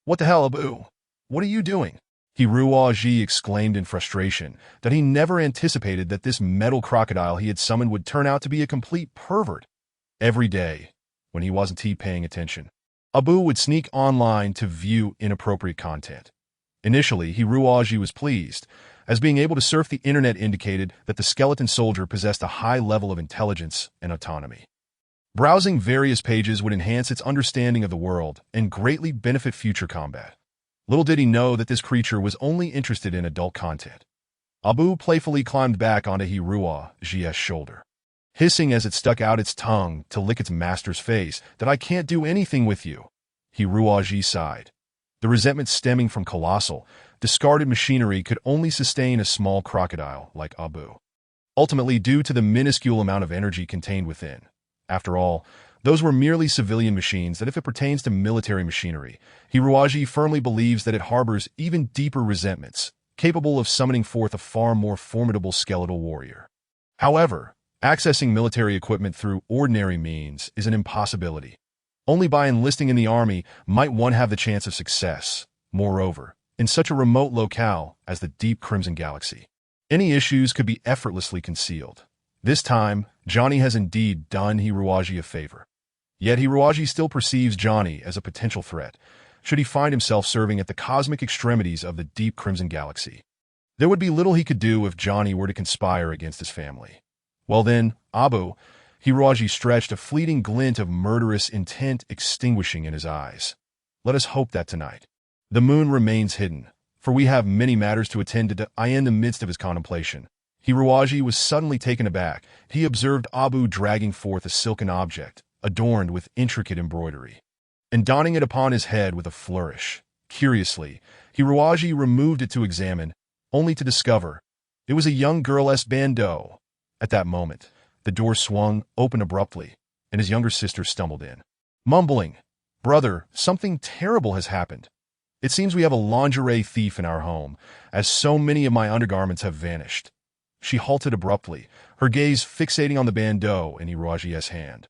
What the hell, Abu? What are you doing? Hiruaji exclaimed in frustration that he never anticipated that this metal crocodile he had summoned would turn out to be a complete pervert. Every day, when he wasn't paying attention, Abu would sneak online to view inappropriate content. Initially, Hiruaji was pleased, as being able to surf the internet indicated that the skeleton soldier possessed a high level of intelligence and autonomy. Browsing various pages would enhance its understanding of the world and greatly benefit future combat. Little did he know that this creature was only interested in adult content. Abu playfully climbed back onto Hiruaji's shoulder, hissing as it stuck out its tongue to lick its master's face that I can't do anything with you. Hiruaji sighed. The resentment stemming from colossal, discarded machinery could only sustain a small crocodile like Abu, ultimately due to the minuscule amount of energy contained within. After all, those were merely civilian machines that if it pertains to military machinery, Hiruaji firmly believes that it harbors even deeper resentments, capable of summoning forth a far more formidable skeletal warrior. However, accessing military equipment through ordinary means is an impossibility. Only by enlisting in the army might one have the chance of success. Moreover, in such a remote locale as the deep Crimson Galaxy, any issues could be effortlessly concealed. This time, Johnny has indeed done Hiruaji a favor. Yet Hiruaji still perceives Johnny as a potential threat, should he find himself serving at the cosmic extremities of the deep Crimson Galaxy. There would be little he could do if Johnny were to conspire against his family. Well then, Abu, Hiruaji stretched, a fleeting glint of murderous intent extinguishing in his eyes. Let us hope that tonight the moon remains hidden, for we have many matters to attend to. In the midst of his contemplation, Hiruaji was suddenly taken aback. He observed Abu dragging forth a silken object, adorned with intricate embroidery, and donning it upon his head with a flourish. Curiously, Hiruaji removed it to examine, only to discover it was a young girl's bandeau. At that moment, the door swung open abruptly, and his younger sister stumbled in, mumbling, "Brother, something terrible has happened. It seems we have a lingerie thief in our home, as so many of my undergarments have vanished." She halted abruptly, her gaze fixating on the bandeau in Hiruaji's hand,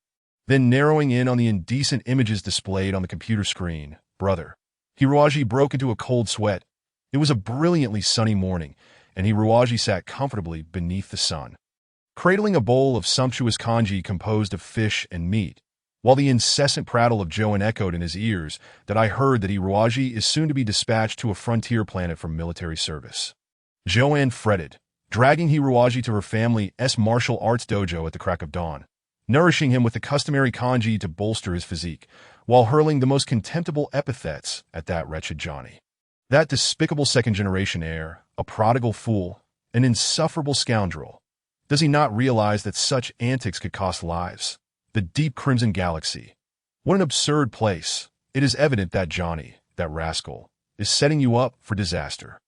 then narrowing in on the indecent images displayed on the computer screen. "Brother." Hiruaji broke into a cold sweat. It was a brilliantly sunny morning, and Hiruaji sat comfortably beneath the sun, cradling a bowl of sumptuous congee composed of fish and meat, while the incessant prattle of Joan echoed in his ears that I heard that Hiruaji is soon to be dispatched to a frontier planet for military service. Joanne fretted, dragging Hiruaji to her family's martial arts dojo at the crack of dawn, nourishing him with the customary congee to bolster his physique, while hurling the most contemptible epithets at that wretched Johnny. That despicable second-generation heir, a prodigal fool, an insufferable scoundrel. Does he not realize that such antics could cost lives? The deep Crimson Galaxy. What an absurd place. It is evident that Johnny, that rascal, is setting you up for disaster.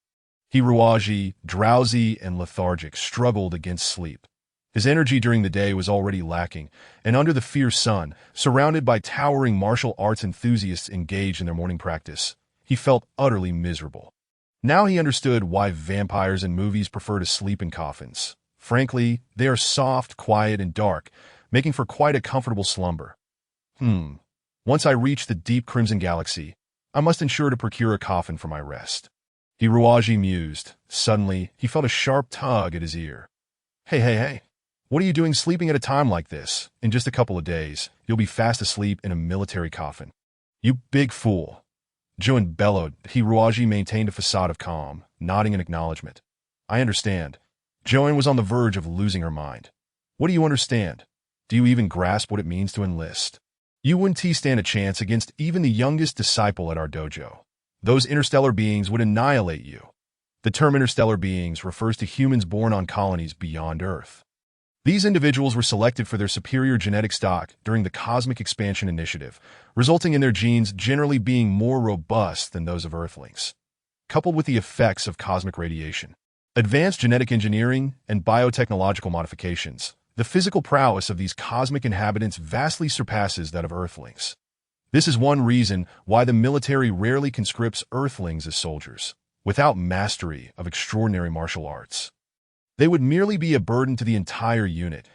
Hiruaji, drowsy and lethargic, struggled against sleep. His energy during the day was already lacking, and under the fierce sun, surrounded by towering martial arts enthusiasts engaged in their morning practice, he felt utterly miserable. Now he understood why vampires in movies prefer to sleep in coffins. Frankly, they are soft, quiet, and dark, making for quite a comfortable slumber. Once I reach the deep Crimson Galaxy, I must ensure to procure a coffin for my rest. Hiruaji mused. Suddenly, he felt a sharp tug at his ear. Hey. What are you doing sleeping at a time like this? In just a couple of days, you'll be fast asleep in a military coffin. You big fool. Joan bellowed. Hiruaji maintained a facade of calm, nodding in acknowledgement. I understand. Joan was on the verge of losing her mind. What do you understand? Do you even grasp what it means to enlist? You wouldn't stand a chance against even the youngest disciple at our dojo. Those interstellar beings would annihilate you. The term interstellar beings refers to humans born on colonies beyond Earth. These individuals were selected for their superior genetic stock during the Cosmic Expansion Initiative, resulting in their genes generally being more robust than those of Earthlings. Coupled with the effects of cosmic radiation, advanced genetic engineering, and biotechnological modifications, the physical prowess of these cosmic inhabitants vastly surpasses that of Earthlings. This is one reason why the military rarely conscripts Earthlings as soldiers, without mastery of extraordinary martial arts. They would merely be a burden to the entire unit.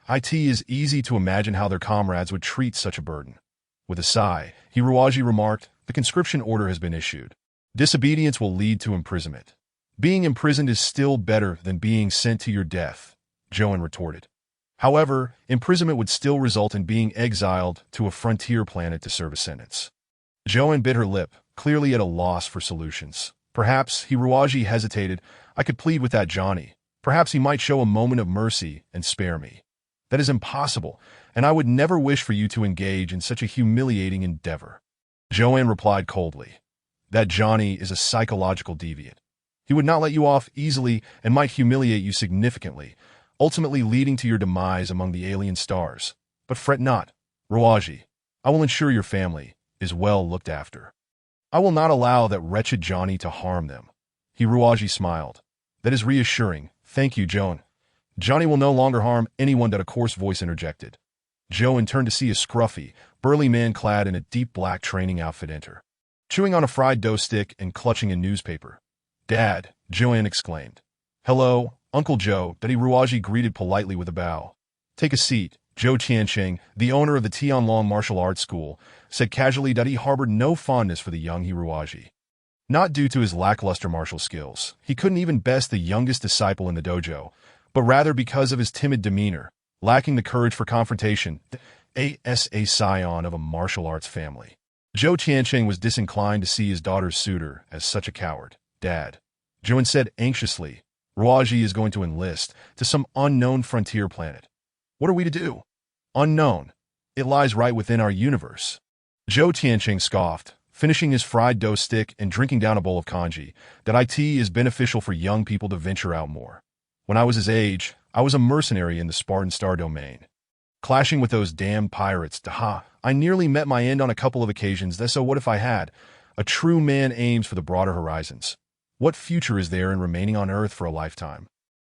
It is easy to imagine how their comrades would treat such a burden. With a sigh, Hiruaji remarked, the conscription order has been issued. Disobedience will lead to imprisonment. Being imprisoned is still better than being sent to your death, Joan retorted. However, imprisonment would still result in being exiled to a frontier planet to serve a sentence. Joan bit her lip, clearly at a loss for solutions. Perhaps Hiruaji hesitated. I could plead with that Johnny. Perhaps he might show a moment of mercy and spare me. That is impossible, and I would never wish for you to engage in such a humiliating endeavor. Joanne replied coldly. That Johnny is a psychological deviant. He would not let you off easily and might humiliate you significantly, ultimately leading to your demise among the alien stars. But fret not, Rawaji. I will ensure your family is well looked after. I will not allow that wretched Johnny to harm them. Hiruaji smiled. That is reassuring. Thank you, Joan. Johnny will no longer harm anyone, that a coarse voice interjected. Joan turned to see a scruffy, burly man clad in a deep black training outfit enter, chewing on a fried dough stick and clutching a newspaper. Dad, Joanne exclaimed. Hello, Uncle Joe, Daddy Ruaji greeted politely with a bow. Take a seat, Zhou Tiancheng, the owner of the Tianlong Martial Arts School, said casually that he harbored no fondness for the young Hiruaji. Not due to his lackluster martial skills, he couldn't even best the youngest disciple in the dojo, but rather because of his timid demeanor, lacking the courage for confrontation, as a scion of a martial arts family. Zhou Tiancheng was disinclined to see his daughter's suitor as such a coward. Dad, Joan said anxiously, Ruaji is going to enlist to some unknown frontier planet. What are we to do? Unknown. It lies right within our universe. Zhou Tiancheng scoffed, finishing his fried dough stick and drinking down a bowl of kanji. That it is beneficial for young people to venture out more. When I was his age, I was a mercenary in the Spartan Star domain. Clashing with those damned pirates, I nearly met my end on a couple of occasions, so what if I had? A true man aims for the broader horizons. What future is there in remaining on Earth for a lifetime?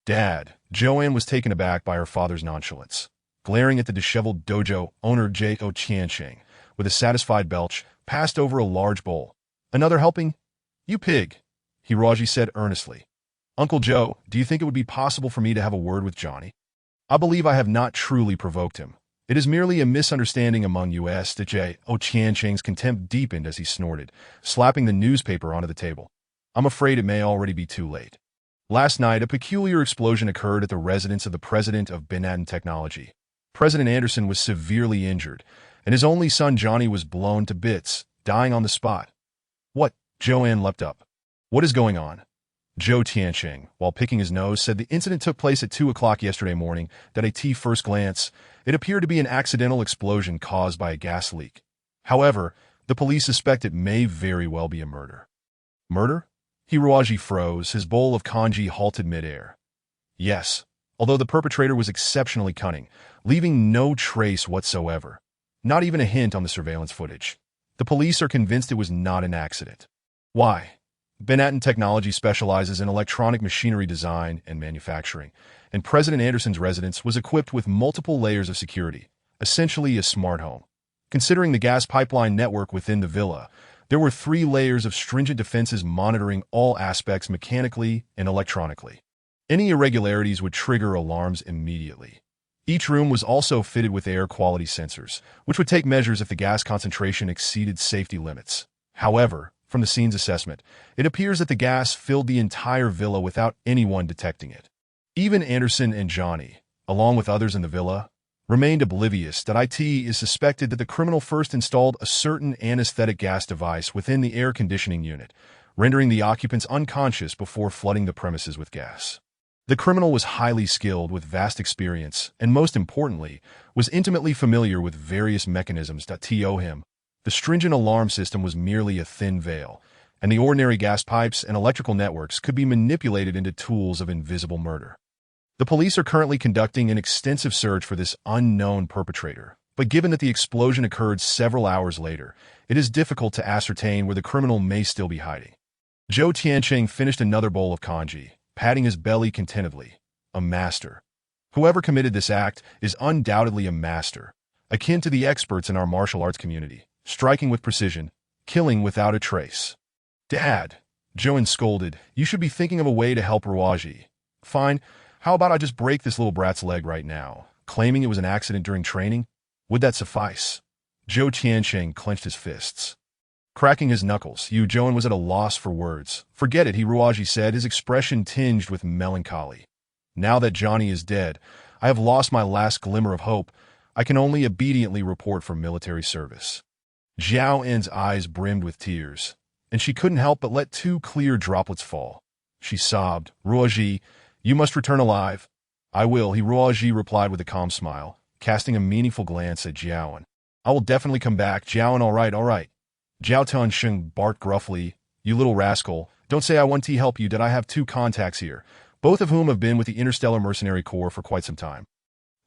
Dad, Joanne was taken aback by her father's nonchalance. Glaring at the disheveled dojo owner J.O. Tiancheng, with a satisfied belch, passed over a large bowl. Another helping? You pig, Hiroji said earnestly. Uncle Joe, do you think it would be possible for me to have a word with Johnny? I believe I have not truly provoked him. It is merely a misunderstanding among us. J.O. Tiancheng's contempt deepened as he snorted, slapping the newspaper onto the table. I'm afraid it may already be too late. Last night, a peculiar explosion occurred at the residence of the president of Binatan Technology. President Anderson was severely injured, and his only son Johnny was blown to bits, dying on the spot. What? Joanne leapt up. What is going on? Zhou Tiancheng, while picking his nose, said the incident took place at 2 o'clock yesterday morning. That at first glance, it appeared to be an accidental explosion caused by a gas leak. However, the police suspect it may very well be a murder. Murder? Hiroaji froze, his bowl of kanji halted midair. Yes, although the perpetrator was exceptionally cunning, leaving no trace whatsoever. Not even a hint on the surveillance footage. The police are convinced it was not an accident. Why? Binatan Technology specializes in electronic machinery design and manufacturing, and President Anderson's residence was equipped with multiple layers of security, essentially a smart home. Considering the gas pipeline network within the villa, there were 3 layers of stringent defenses monitoring all aspects mechanically and electronically. Any irregularities would trigger alarms immediately. Each room was also fitted with air quality sensors, which would take measures if the gas concentration exceeded safety limits. However, from the scene's assessment, it appears that the gas filled the entire villa without anyone detecting it. Even Anderson and Johnny, along with others in the villa, remained oblivious that it is suspected that the criminal first installed a certain anesthetic gas device within the air conditioning unit, rendering the occupants unconscious before flooding the premises with gas. The criminal was highly skilled with vast experience and, most importantly, was intimately familiar with various mechanisms that to him. The stringent alarm system was merely a thin veil, and the ordinary gas pipes and electrical networks could be manipulated into tools of invisible murder. The police are currently conducting an extensive search for this unknown perpetrator, but given that the explosion occurred several hours later, it is difficult to ascertain where the criminal may still be hiding. Zhou Tiancheng finished another bowl of kanji, patting his belly contentedly. A master. Whoever committed this act is undoubtedly a master, akin to the experts in our martial arts community, striking with precision, killing without a trace. Dad, Joan scolded, you should be thinking of a way to help Ruaji. Fine. How about I just break this little brat's leg right now, claiming it was an accident during training? Would that suffice? Zhou Tiancheng clenched his fists. Cracking his knuckles, Joan was at a loss for words. Forget it, Hiruaji said, his expression tinged with melancholy. Now that Johnny is dead, I have lost my last glimmer of hope. I can only obediently report for military service. Zhao En's eyes brimmed with tears, and she couldn't help but let 2 clear droplets fall. She sobbed. Ruoji, you must return alive. I will, Ruoji replied with a calm smile, casting a meaningful glance at Jiaowen. I will definitely come back, Jiaowen, all right, all right. Jiao Tunsheng barked gruffly. You little rascal, don't say I want to help you, that I have two contacts here, both of whom have been with the Interstellar Mercenary Corps for quite some time.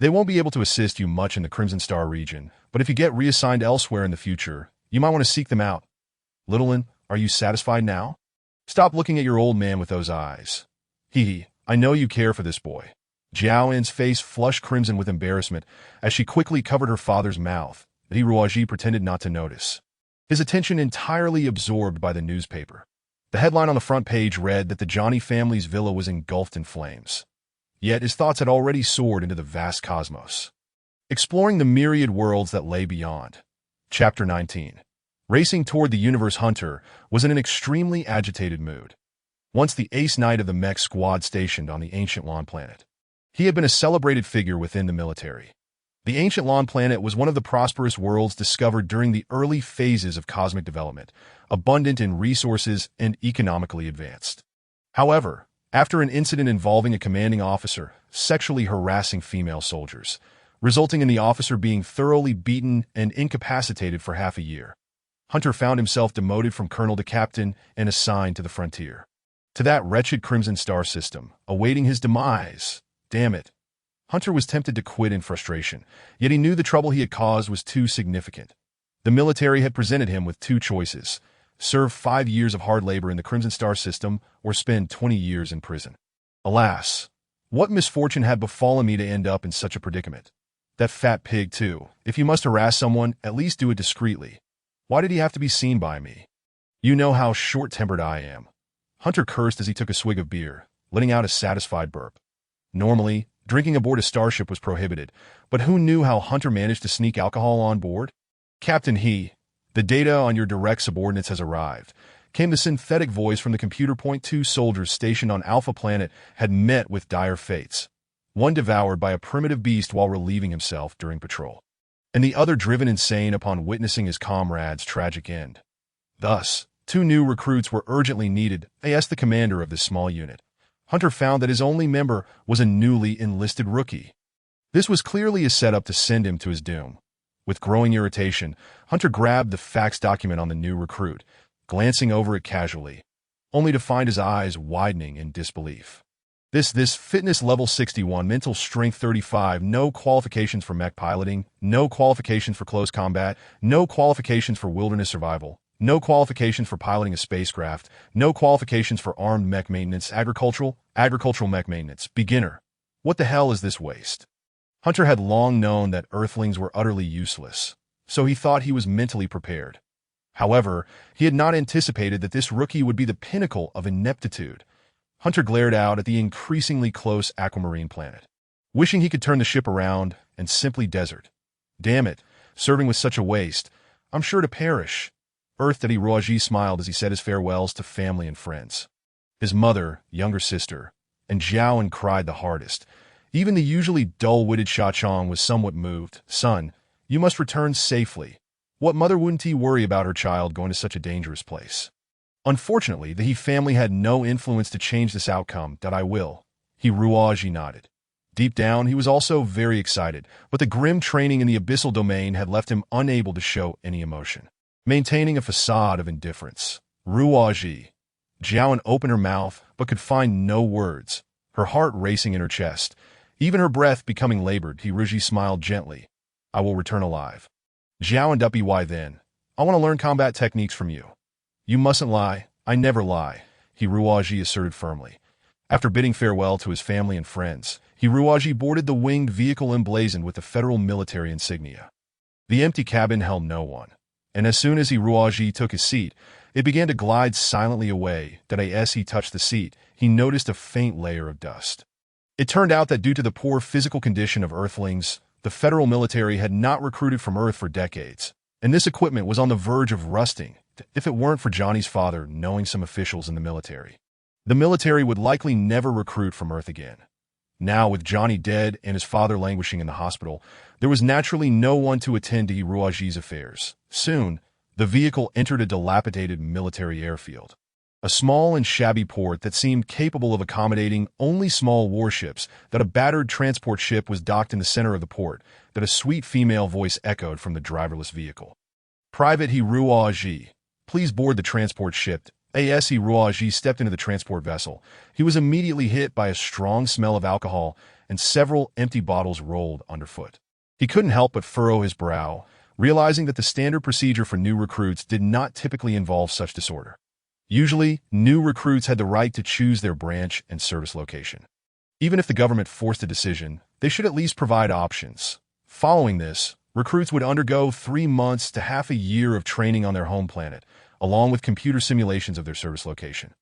They won't be able to assist you much in the Crimson Star region, but if you get reassigned elsewhere in the future, you might want to seek them out. Littleman, are you satisfied now? Stop looking at your old man with those eyes. Hee, I know you care for this boy. Jiaowen's face flushed crimson with embarrassment as she quickly covered her father's mouth, but Ruoji pretended not to notice. His attention entirely absorbed by the newspaper. The headline on the front page read that the Johnny family's villa was engulfed in flames. Yet his thoughts had already soared into the vast cosmos, exploring the myriad worlds that lay beyond. Chapter 19. Racing toward the universe, Hunter was in an extremely agitated mood. Once the ace knight of the mech squad stationed on the ancient lawn planet, he had been a celebrated figure within the military. The ancient lawn planet was one of the prosperous worlds discovered during the early phases of cosmic development, abundant in resources and economically advanced. However, after an incident involving a commanding officer sexually harassing female soldiers, resulting in the officer being thoroughly beaten and incapacitated for half a year, Hunter found himself demoted from colonel to captain and assigned to the frontier. To that wretched Crimson Star system, awaiting his demise. Damn it. Hunter was tempted to quit in frustration, yet he knew the trouble he had caused was too significant. The military had presented him with two choices: serve 5 years of hard labor in the Crimson Star system or spend 20 years in prison. Alas, what misfortune had befallen me to end up in such a predicament? That fat pig, too. If you must harass someone, at least do it discreetly. Why did he have to be seen by me? You know how short-tempered I am. Hunter cursed as he took a swig of beer, letting out a satisfied burp. Normally, drinking aboard a starship was prohibited, but who knew how Hunter managed to sneak alcohol on board? Captain the data on your direct subordinates has arrived, came the synthetic voice from the computer. Two soldiers stationed on Alpha Planet had met with dire fates, one devoured by a primitive beast while relieving himself during patrol, and the other driven insane upon witnessing his comrade's tragic end. Thus, 2 new recruits were urgently needed. They asked the commander of this small unit. Hunter found that his only member was a newly enlisted rookie. This was clearly a setup to send him to his doom. With growing irritation, Hunter grabbed the fax document on the new recruit, glancing over it casually, only to find his eyes widening in disbelief. This fitness level 61, mental strength 35, no qualifications for mech piloting, no qualifications for close combat, no qualifications for wilderness survival, no qualifications for piloting a spacecraft, no qualifications for armed mech maintenance, agricultural mech maintenance, beginner. What the hell is this waste? Hunter had long known that Earthlings were utterly useless, so he thought he was mentally prepared. However, he had not anticipated that this rookie would be the pinnacle of ineptitude. Hunter glared out at the increasingly close aquamarine planet, wishing he could turn the ship around and simply desert. Damn it, serving with such a waste, I'm sure to perish. Earth Daddy Ruoji smiled as he said his farewells to family and friends. His mother, younger sister, and Jiaowen cried the hardest. Even the usually dull-witted Sha Chong was somewhat moved. Son, you must return safely. What mother wouldn't worry about her child going to such a dangerous place? Unfortunately, the He family had no influence to change this outcome. That I will. Ruoji nodded. Deep down, he was also very excited, but the grim training in the abyssal domain had left him unable to show any emotion, maintaining a facade of indifference. Ruoji. Jiaowen opened her mouth, but could find no words, her heart racing in her chest, even her breath becoming labored. Ruoji smiled gently. I will return alive. Jiaowen duppy, why then? I want to learn combat techniques from you. You mustn't lie. I never lie, Ruoji asserted firmly. After bidding farewell to his family and friends, Ruoji boarded the winged vehicle emblazoned with the federal military insignia. The empty cabin held no one, and as soon as Ruoji took his seat, it began to glide silently away. As he touched the seat, he noticed a faint layer of dust. It turned out that due to the poor physical condition of Earthlings, the federal military had not recruited from Earth for decades, and this equipment was on the verge of rusting. If it weren't for Johnny's father knowing some officials in the military would likely never recruit from Earth again. Now, with Johnny dead and his father languishing in the hospital, there was naturally no one to attend to Ruoji's affairs. Soon, the vehicle entered a dilapidated military airfield. a small and shabby port that seemed capable of accommodating only small warships. That a battered transport ship was docked in the center of the port, that a sweet female voice echoed from the driverless vehicle. Private Hiruaji, please board the transport ship. As Hiruaji stepped into the transport vessel, he was immediately hit by a strong smell of alcohol, and several empty bottles rolled underfoot. He couldn't help but furrow his brow, realizing that the standard procedure for new recruits did not typically involve such disorder. Usually, new recruits had the right to choose their branch and service location. Even if the government forced a decision, they should at least provide options. Following this, recruits would undergo 3 months to half a year of training on their home planet, along with computer simulations of their service location.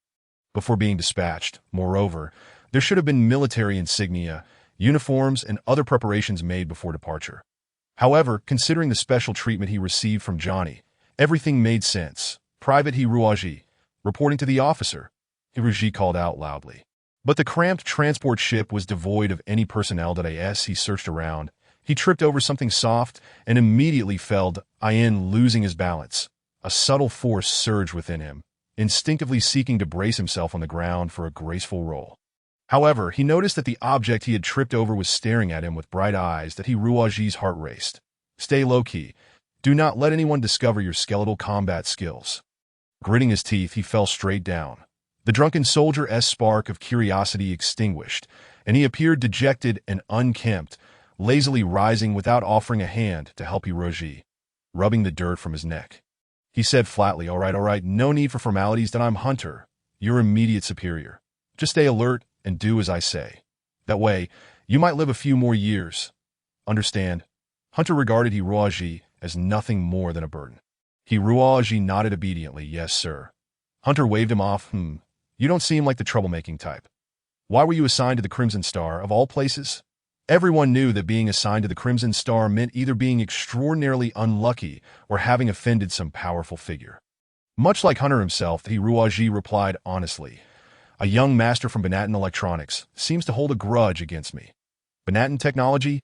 Before being dispatched, moreover, there should have been military insignia, uniforms, and other preparations made before departure. However, considering the special treatment he received from Johnny, everything made sense. Private Hiruaji, reporting to the officer, Hiruji called out loudly. But the cramped transport ship was devoid of any personnel. As he searched around, he tripped over something soft and immediately fell in, losing his balance. A subtle force surged within him, instinctively seeking to brace himself on the ground for a graceful roll. However, he noticed that the object he had tripped over was staring at him with bright eyes. That Hiruaji's heart raced. Stay low-key. Do not let anyone discover your skeletal combat skills. Gritting his teeth, he fell straight down. The drunken soldier's spark of curiosity extinguished, and he appeared dejected and unkempt, lazily rising without offering a hand to help Hiruji, rubbing the dirt from his neck. He said flatly, all right, no need for formalities. That I'm Hunter, your immediate superior. Just stay alert and do as I say. That way, you might live a few more years. Understand? Hunter regarded Hiruaji as nothing more than a burden. Hiruaji nodded obediently. Yes, sir. Hunter waved him off. You don't seem like the troublemaking type. Why were you assigned to the Crimson Star, of all places? Everyone knew that being assigned to the Crimson Star meant either being extraordinarily unlucky or having offended some powerful figure. Much like Hunter himself, Hiruaji replied honestly. A young master from Banatan Electronics seems to hold a grudge against me. Banatan Technology?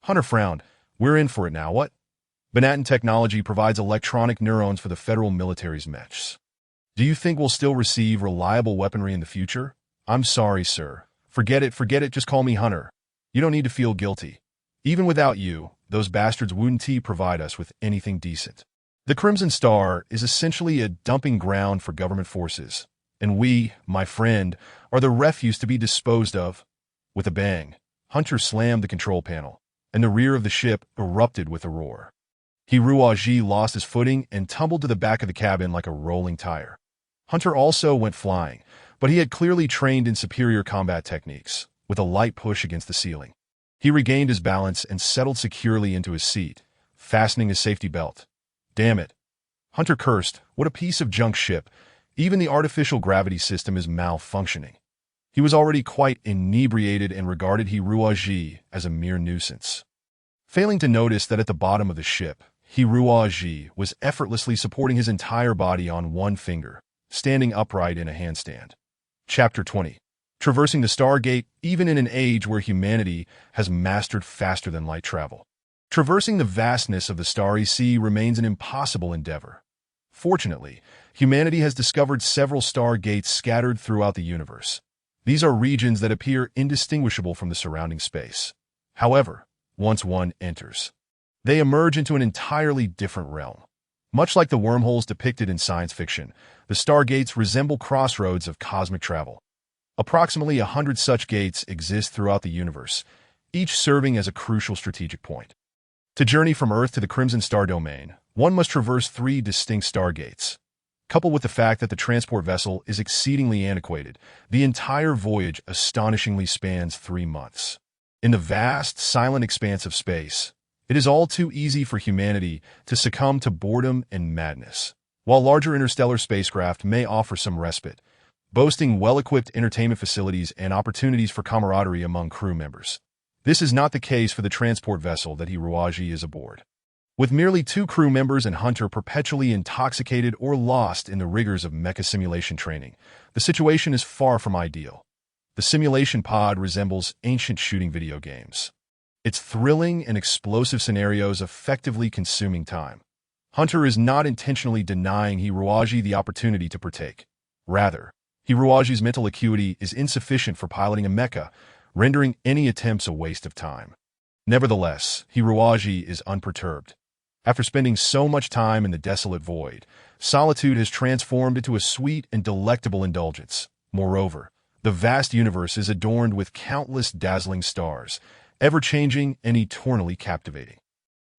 Hunter frowned. We're in for it now, what? Banatan Technology provides electronic neurons for the federal military's mechs. Do you think we'll still receive reliable weaponry in the future? I'm sorry, sir. Forget it, just call me Hunter. You don't need to feel guilty. Even without you, those bastards wouldn't provide us with anything decent. The Crimson Star is essentially a dumping ground for government forces, and we, my friend, are the refuse to be disposed of. With a bang, Hunter slammed the control panel, and the rear of the ship erupted with a roar. Hiruaji lost his footing and tumbled to the back of the cabin like a rolling tire. Hunter also went flying, but he had clearly trained in superior combat techniques. With a light push against the ceiling, he regained his balance and settled securely into his seat, fastening his safety belt. Damn it. Hunter cursed. What a piece of junk ship. Even the artificial gravity system is malfunctioning. He was already quite inebriated and regarded Hiruaji as a mere nuisance. Failing to notice that at the bottom of the ship, Hiruaji was effortlessly supporting his entire body on one finger, standing upright in a handstand. Chapter 20. Traversing the Stargate, even in an age where humanity has mastered faster-than-light travel. Traversing the vastness of the starry sea remains an impossible endeavor. Fortunately, humanity has discovered several stargates scattered throughout the universe. These are regions that appear indistinguishable from the surrounding space. However, once one enters, they emerge into an entirely different realm. Much like the wormholes depicted in science fiction, the stargates resemble crossroads of cosmic travel. Approximately 100 such gates exist throughout the universe, each serving as a crucial strategic point. To journey from Earth to the Crimson Star domain, one must traverse 3 distinct stargates. Coupled with the fact that the transport vessel is exceedingly antiquated, the entire voyage astonishingly spans 3 months. In the vast, silent expanse of space, it is all too easy for humanity to succumb to boredom and madness. While larger interstellar spacecraft may offer some respite, boasting well-equipped entertainment facilities and opportunities for camaraderie among crew members, this is not the case for the transport vessel that Hiruaji is aboard. With merely 2 crew members and Hunter perpetually intoxicated or lost in the rigors of mecha simulation training, the situation is far from ideal. The simulation pod resembles ancient shooting video games, its thrilling and explosive scenarios effectively consuming time. Hunter is not intentionally denying Hiruaji the opportunity to partake. Rather, Hiroaji's mental acuity is insufficient for piloting a mecha, rendering any attempts a waste of time. Nevertheless, Hiroaji is unperturbed. After spending so much time in the desolate void, solitude has transformed into a sweet and delectable indulgence. Moreover, the vast universe is adorned with countless dazzling stars, ever-changing and eternally captivating.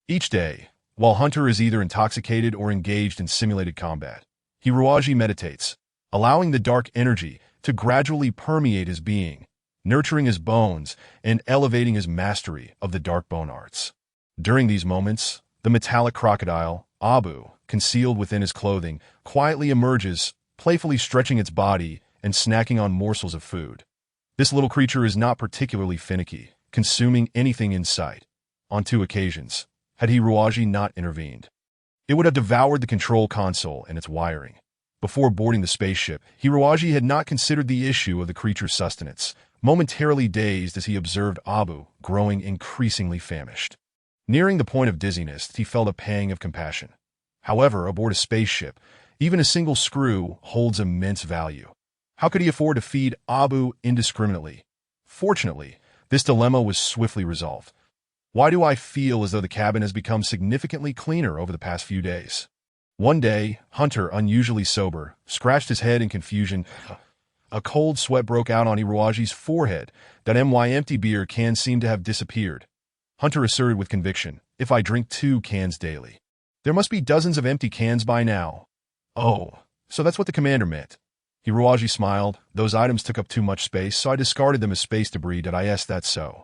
Each day, while Hunter is either intoxicated or engaged in simulated combat, Hiroaji meditates, allowing the dark energy to gradually permeate his being, nurturing his bones and elevating his mastery of the dark bone arts. During these moments, the metallic crocodile, Abu, concealed within his clothing, quietly emerges, playfully stretching its body and snacking on morsels of food. This little creature is not particularly finicky, consuming anything in sight. On 2 occasions, had Hiroaji not intervened, it would have devoured the control console and its wiring. Before boarding the spaceship, Hiroaji had not considered the issue of the creature's sustenance, momentarily dazed as he observed Abu growing increasingly famished. Nearing the point of dizziness, he felt a pang of compassion. However, aboard a spaceship, even a single screw holds immense value. How could he afford to feed Abu indiscriminately? Fortunately, this dilemma was swiftly resolved. Why do I feel as though the cabin has become significantly cleaner over the past few days? One day, Hunter, unusually sober, scratched his head in confusion. A cold sweat broke out on Hiroaji's forehead. That empty beer can seemed to have disappeared. Hunter asserted with conviction, "If I drink 2 cans daily, there must be dozens of empty cans by now." "Oh, so that's what the commander meant." Hiroaji smiled. "Those items took up too much space, so I discarded them as space debris. Did I ask that so?"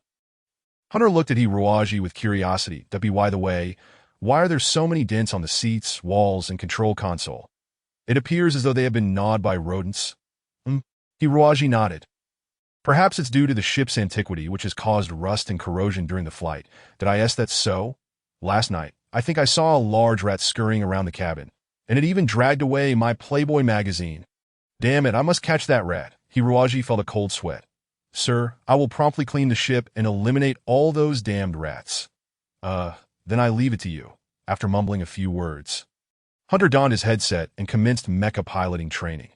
Hunter looked at Hiroaji with curiosity. By the way, why are there so many dents on the seats, walls, and control console? It appears as though they have been gnawed by rodents. Hiroaji nodded. "Perhaps it's due to the ship's antiquity, which has caused rust and corrosion during the flight. Did I ask that so? Last night, I think I saw a large rat scurrying around the cabin, and it even dragged away my Playboy magazine. Damn it, I must catch that rat." Hiroaji felt a cold sweat. "Sir, I will promptly clean the ship and eliminate all those damned rats." Then I leave it to you," after mumbling a few words. Hunter donned his headset and commenced mecha piloting training.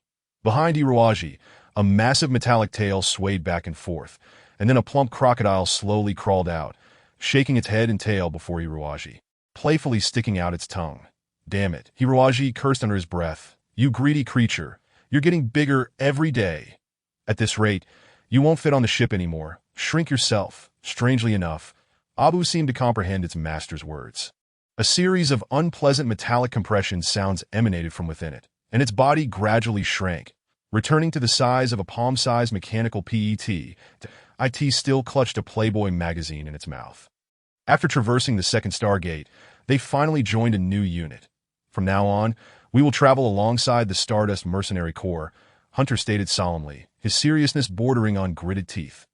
Behind Hiroaji, a massive metallic tail swayed back and forth, and then a plump crocodile slowly crawled out, shaking its head and tail before Hiroaji, playfully sticking out its tongue. "Damn it," Hiroaji cursed under his breath. "You greedy creature, you're getting bigger every day. At this rate, you won't fit on the ship anymore. Shrink yourself." Strangely enough, Abu seemed to comprehend its master's words. A series of unpleasant metallic compression sounds emanated from within it, and its body gradually shrank, returning to the size of a palm-sized mechanical PET. IT still clutched a Playboy magazine in its mouth. After traversing the second Stargate, they finally joined a new unit. "From now on, we will travel alongside the Stardust Mercenary Corps," Hunter stated solemnly, his seriousness bordering on gritted teeth.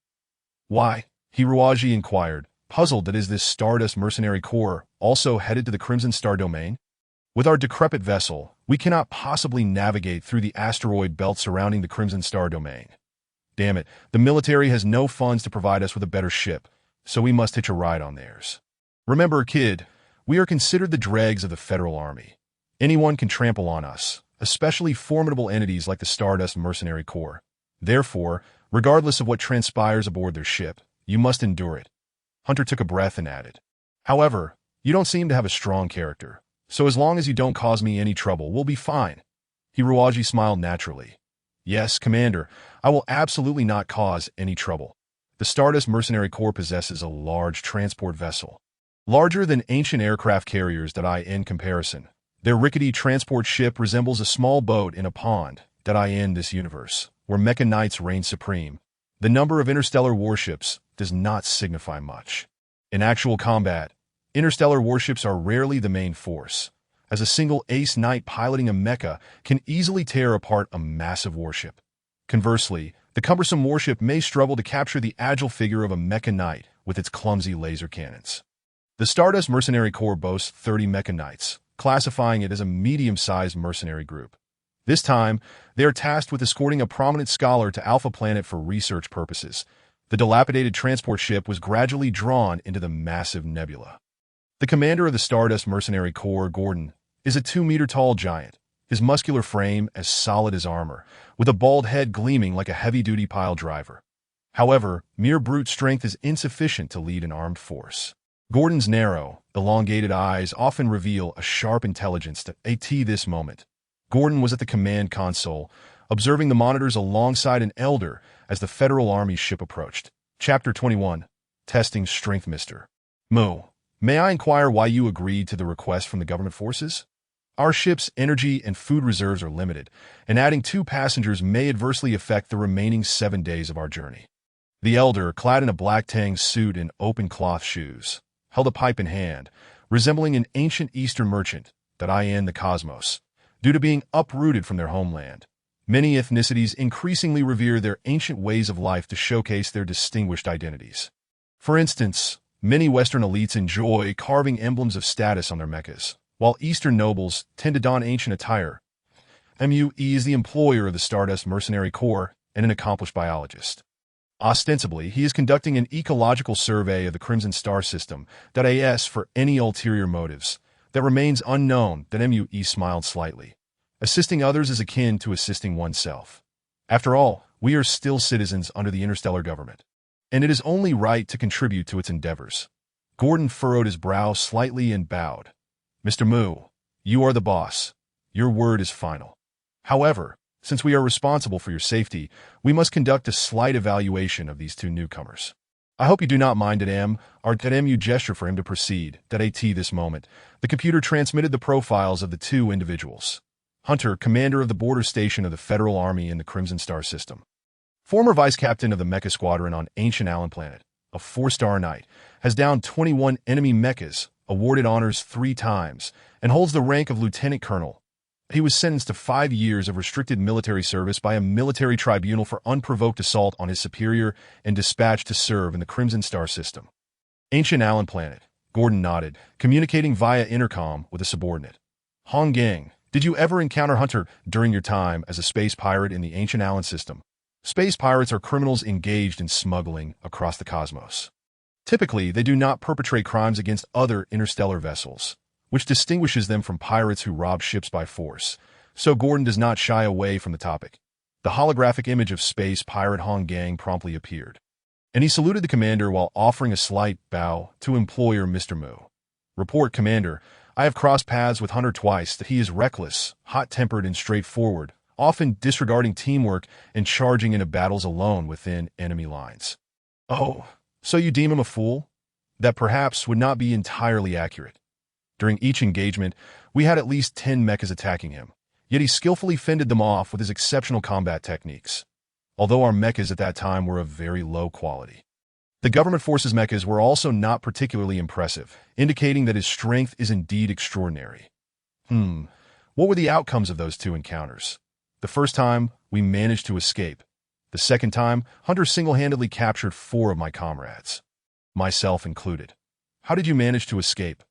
"Why?" Hiroaji inquired, puzzled that is this Stardust Mercenary Corps also headed to the Crimson Star domain? "With our decrepit vessel, we cannot possibly navigate through the asteroid belt surrounding the Crimson Star domain. Damn it, the military has no funds to provide us with a better ship, so we must hitch a ride on theirs. Remember, kid, we are considered the dregs of the Federal Army. Anyone can trample on us, especially formidable entities like the Stardust Mercenary Corps. Therefore, regardless of what transpires aboard their ship, you must endure it." Hunter took a breath and added, "However, you don't seem to have a strong character, so as long as you don't cause me any trouble, we'll be fine." Hiroaji smiled naturally. "Yes, Commander, I will absolutely not cause any trouble." The Stardust Mercenary Corps possesses a large transport vessel, larger than ancient aircraft carriers in comparison. Their rickety transport ship resembles a small boat in a pond in this universe, where Mecha Knights reign supreme. The number of interstellar warships does not signify much. In actual combat, interstellar warships are rarely the main force, as a single ace knight piloting a mecha can easily tear apart a massive warship. Conversely, the cumbersome warship may struggle to capture the agile figure of a mecha knight with its clumsy laser cannons. The Stardust Mercenary Corps boasts 30 mecha knights, classifying it as a medium-sized mercenary group. This time, they are tasked with escorting a prominent scholar to Alpha Planet for research purposes. The dilapidated transport ship was gradually drawn into the massive nebula. The commander of the Stardust Mercenary Corps, Gordon, is a 2-meter-tall giant, his muscular frame as solid as armor, with a bald head gleaming like a heavy-duty pile driver. However, mere brute strength is insufficient to lead an armed force. Gordon's narrow, elongated eyes often reveal a sharp intelligence at this moment. Gordon was at the command console, observing the monitors alongside an elder as the Federal Army's ship approached. Chapter 21. Testing Strength. Mr. Moo, may I inquire why you agreed to the request from the government forces? Our ship's energy and food reserves are limited, and adding 2 passengers may adversely affect the remaining 7 days of our journey. The elder, clad in a black tang suit and open cloth shoes, held a pipe in hand, resembling an ancient Eastern merchant that the cosmos, due to being uprooted from their homeland. Many ethnicities increasingly revere their ancient ways of life to showcase their distinguished identities. For instance, many Western elites enjoy carving emblems of status on their mechas, while Eastern nobles tend to don ancient attire. MUE is the employer of the Stardust Mercenary Corps and an accomplished biologist. Ostensibly, he is conducting an ecological survey of the Crimson Star System, for any ulterior motives. That remains unknown. MUE smiled slightly. Assisting others is akin to assisting oneself. After all, we are still citizens under the interstellar government, and it is only right to contribute to its endeavors. Gordon furrowed his brow slightly and bowed. Mr. Moo, you are the boss. Your word is final. However, since we are responsible for your safety, we must conduct a slight evaluation of these 2 newcomers. I hope you do not mind MU gesture for him to proceed. This moment, the computer transmitted the profiles of the 2 individuals. Hunter, commander of the border station of the Federal Army in the Crimson Star System. Former vice captain of the Mecha Squadron on Ancient Allen Planet, a 4-star knight, has downed 21 enemy mechas, awarded honors 3 times, and holds the rank of lieutenant colonel. He was sentenced to 5 years of restricted military service by a military tribunal for unprovoked assault on his superior and dispatched to serve in the Crimson Star System. Ancient Allen Planet. Gordon nodded, communicating via intercom with a subordinate. Hong Gang, did you ever encounter Hunter during your time as a space pirate in the Ancient Allen System? Space pirates are criminals engaged in smuggling across the cosmos. Typically, they do not perpetrate crimes against other interstellar vessels, which distinguishes them from pirates who rob ships by force, so Gordon does not shy away from the topic. The holographic image of space pirate Hong Gang promptly appeared, and he saluted the commander while offering a slight bow to employer Mr. Moo. Report, Commander. I have crossed paths with Hunter twice. That he is reckless, hot-tempered, and straightforward, often disregarding teamwork and charging into battles alone within enemy lines. Oh, so you deem him a fool? That perhaps would not be entirely accurate. During each engagement, we had at least 10 mechas attacking him, yet he skillfully fended them off with his exceptional combat techniques. Although our mechas at that time were of very low quality. The government forces mechas were also not particularly impressive, indicating that his strength is indeed extraordinary. What were the outcomes of those 2 encounters? The first time, we managed to escape. The second time, Hunter single-handedly captured 4 of my comrades, myself included. How did you manage to escape?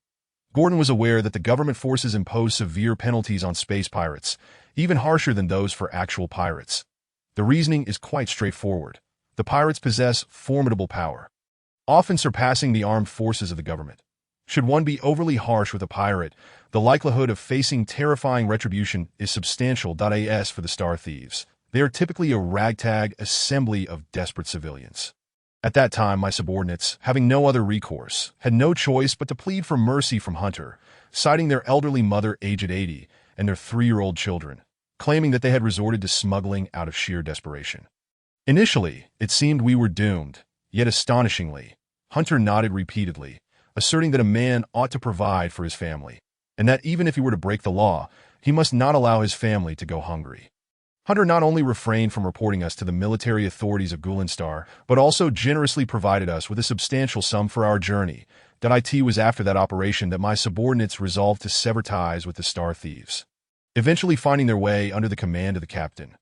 Gordon was aware that the government forces impose severe penalties on space pirates, even harsher than those for actual pirates. The reasoning is quite straightforward. The pirates possess formidable power, often surpassing the armed forces of the government. Should one be overly harsh with a pirate, the likelihood of facing terrifying retribution is substantial. As for the Star Thieves, they are typically a ragtag assembly of desperate civilians. At that time, my subordinates, having no other recourse, had no choice but to plead for mercy from Hunter, citing their elderly mother aged 80 and their 3-year-old children, claiming that they had resorted to smuggling out of sheer desperation. Initially, it seemed we were doomed, yet astonishingly, Hunter nodded repeatedly, asserting that a man ought to provide for his family, and that even if he were to break the law, he must not allow his family to go hungry. Hunter not only refrained from reporting us to the military authorities of Gulanstar, but also generously provided us with a substantial sum for our journey. It was after that operation that my subordinates resolved to sever ties with the Star Thieves, eventually finding their way under the command of the captain.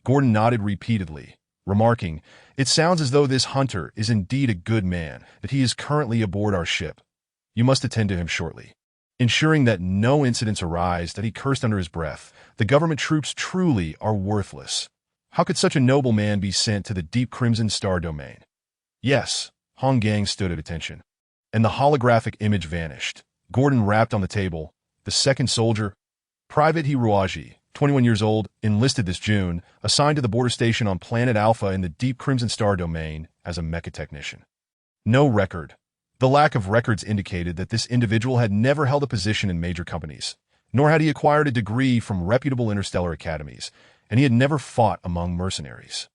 Gordon nodded repeatedly, remarking, "It sounds as though this Hunter is indeed a good man, that he is currently aboard our ship. You must attend to him shortly, ensuring that no incidents arise." That he cursed under his breath. The government troops truly are worthless. How could such a noble man be sent to the deep Crimson Star domain? Yes, Hong Gang stood at attention, and the holographic image vanished. Gordon rapped on the table. The second soldier, Private Hiroaji, 21 years old, enlisted this June, assigned to the border station on Planet Alpha in the Deep Crimson Star domain as a mecha technician. No record. The lack of records indicated that this individual had never held a position in major companies, nor had he acquired a degree from reputable interstellar academies, and he had never fought among mercenaries.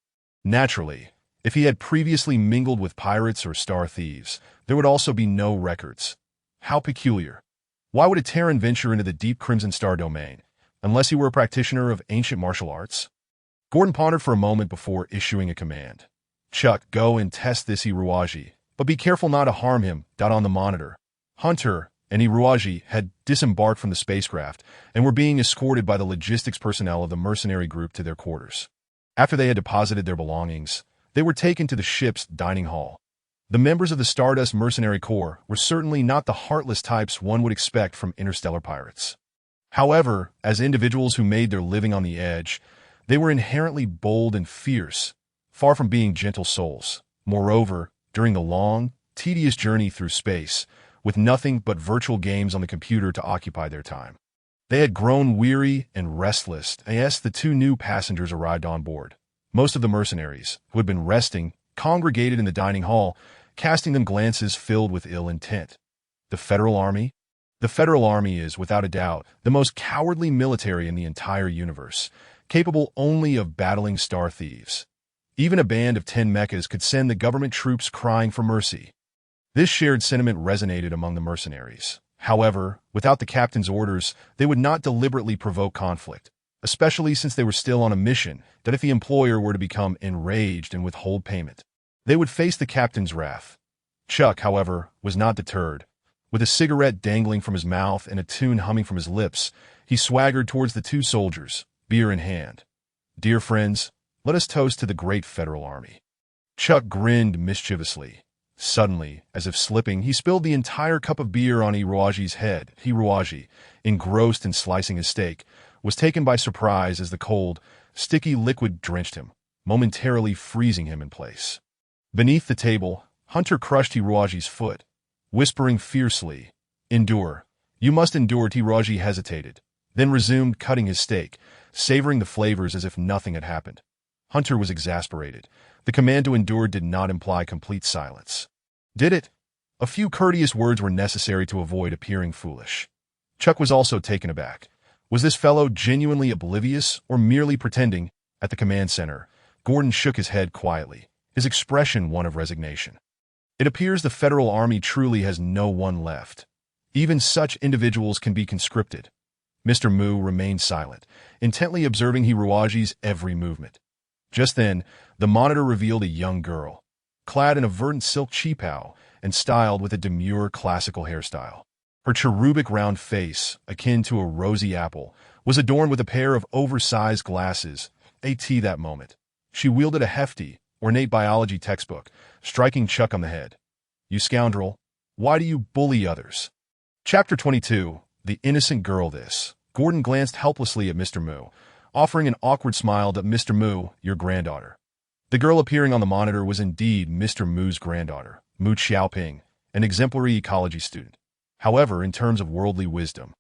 Naturally, if he had previously mingled with pirates or star thieves, there would also be no records. How peculiar. Why would a Terran venture into the Deep Crimson Star domain, unless he were a practitioner of ancient martial arts? Gordon pondered for a moment before issuing a command. Chuck, go and test this Iruaji, but be careful not to harm him. On the monitor, Hunter and Iruaji had disembarked from the spacecraft and were being escorted by the logistics personnel of the mercenary group to their quarters. After they had deposited their belongings, they were taken to the ship's dining hall. The members of the Stardust Mercenary Corps were certainly not the heartless types one would expect from interstellar pirates. However, as individuals who made their living on the edge, they were inherently bold and fierce, far from being gentle souls. Moreover, during the long, tedious journey through space, with nothing but virtual games on the computer to occupy their time, they had grown weary and restless as the two new passengers arrived on board. Most of the mercenaries, who had been resting, congregated in the dining hall, casting them glances filled with ill intent. The Federal Army? The Federal Army is, without a doubt, the most cowardly military in the entire universe, capable only of battling star thieves. Even a band of 10 mechas could send the government troops crying for mercy. This shared sentiment resonated among the mercenaries. However, without the captain's orders, they would not deliberately provoke conflict, especially since they were still on a mission that if the employer were to become enraged and withhold payment, they would face the captain's wrath. Chuck, however, was not deterred. With a cigarette dangling from his mouth and a tune humming from his lips, he swaggered towards the two soldiers, beer in hand. Dear friends, let us toast to the great Federal Army. Chuck grinned mischievously. Suddenly, as if slipping, he spilled the entire cup of beer on Iruaji's head. Iruaji, engrossed in slicing his steak, was taken by surprise as the cold, sticky liquid drenched him, momentarily freezing him in place. Beneath the table, Hunter crushed Iruaji's foot, whispering fiercely, "Endure. You must endure." Iruaji hesitated, then resumed cutting his steak, savoring the flavors as if nothing had happened. Hunter was exasperated. The command to endure did not imply complete silence. Did it? A few courteous words were necessary to avoid appearing foolish. Chuck was also taken aback. Was this fellow genuinely oblivious or merely pretending? At the command center, Gordon shook his head quietly, his expression one of resignation. It appears the Federal Army truly has no one left. Even such individuals can be conscripted. Mr. Mu remained silent, intently observing Iruaji's every movement. Just then, the monitor revealed a young girl, clad in a verdant silk cheapao and styled with a demure classical hairstyle. Her cherubic round face, akin to a rosy apple, was adorned with a pair of oversized glasses. That moment, she wielded a hefty, ornate biology textbook, striking Chuck on the head. You scoundrel, why do you bully others? Chapter 22, The Innocent Girl. Gordon glanced helplessly at Mr. Mu, offering an awkward smile to Mr. Mu, your granddaughter. The girl appearing on the monitor was indeed Mr. Mu's granddaughter, Mu Xiaoping, an exemplary ecology student. However, in terms of worldly wisdom,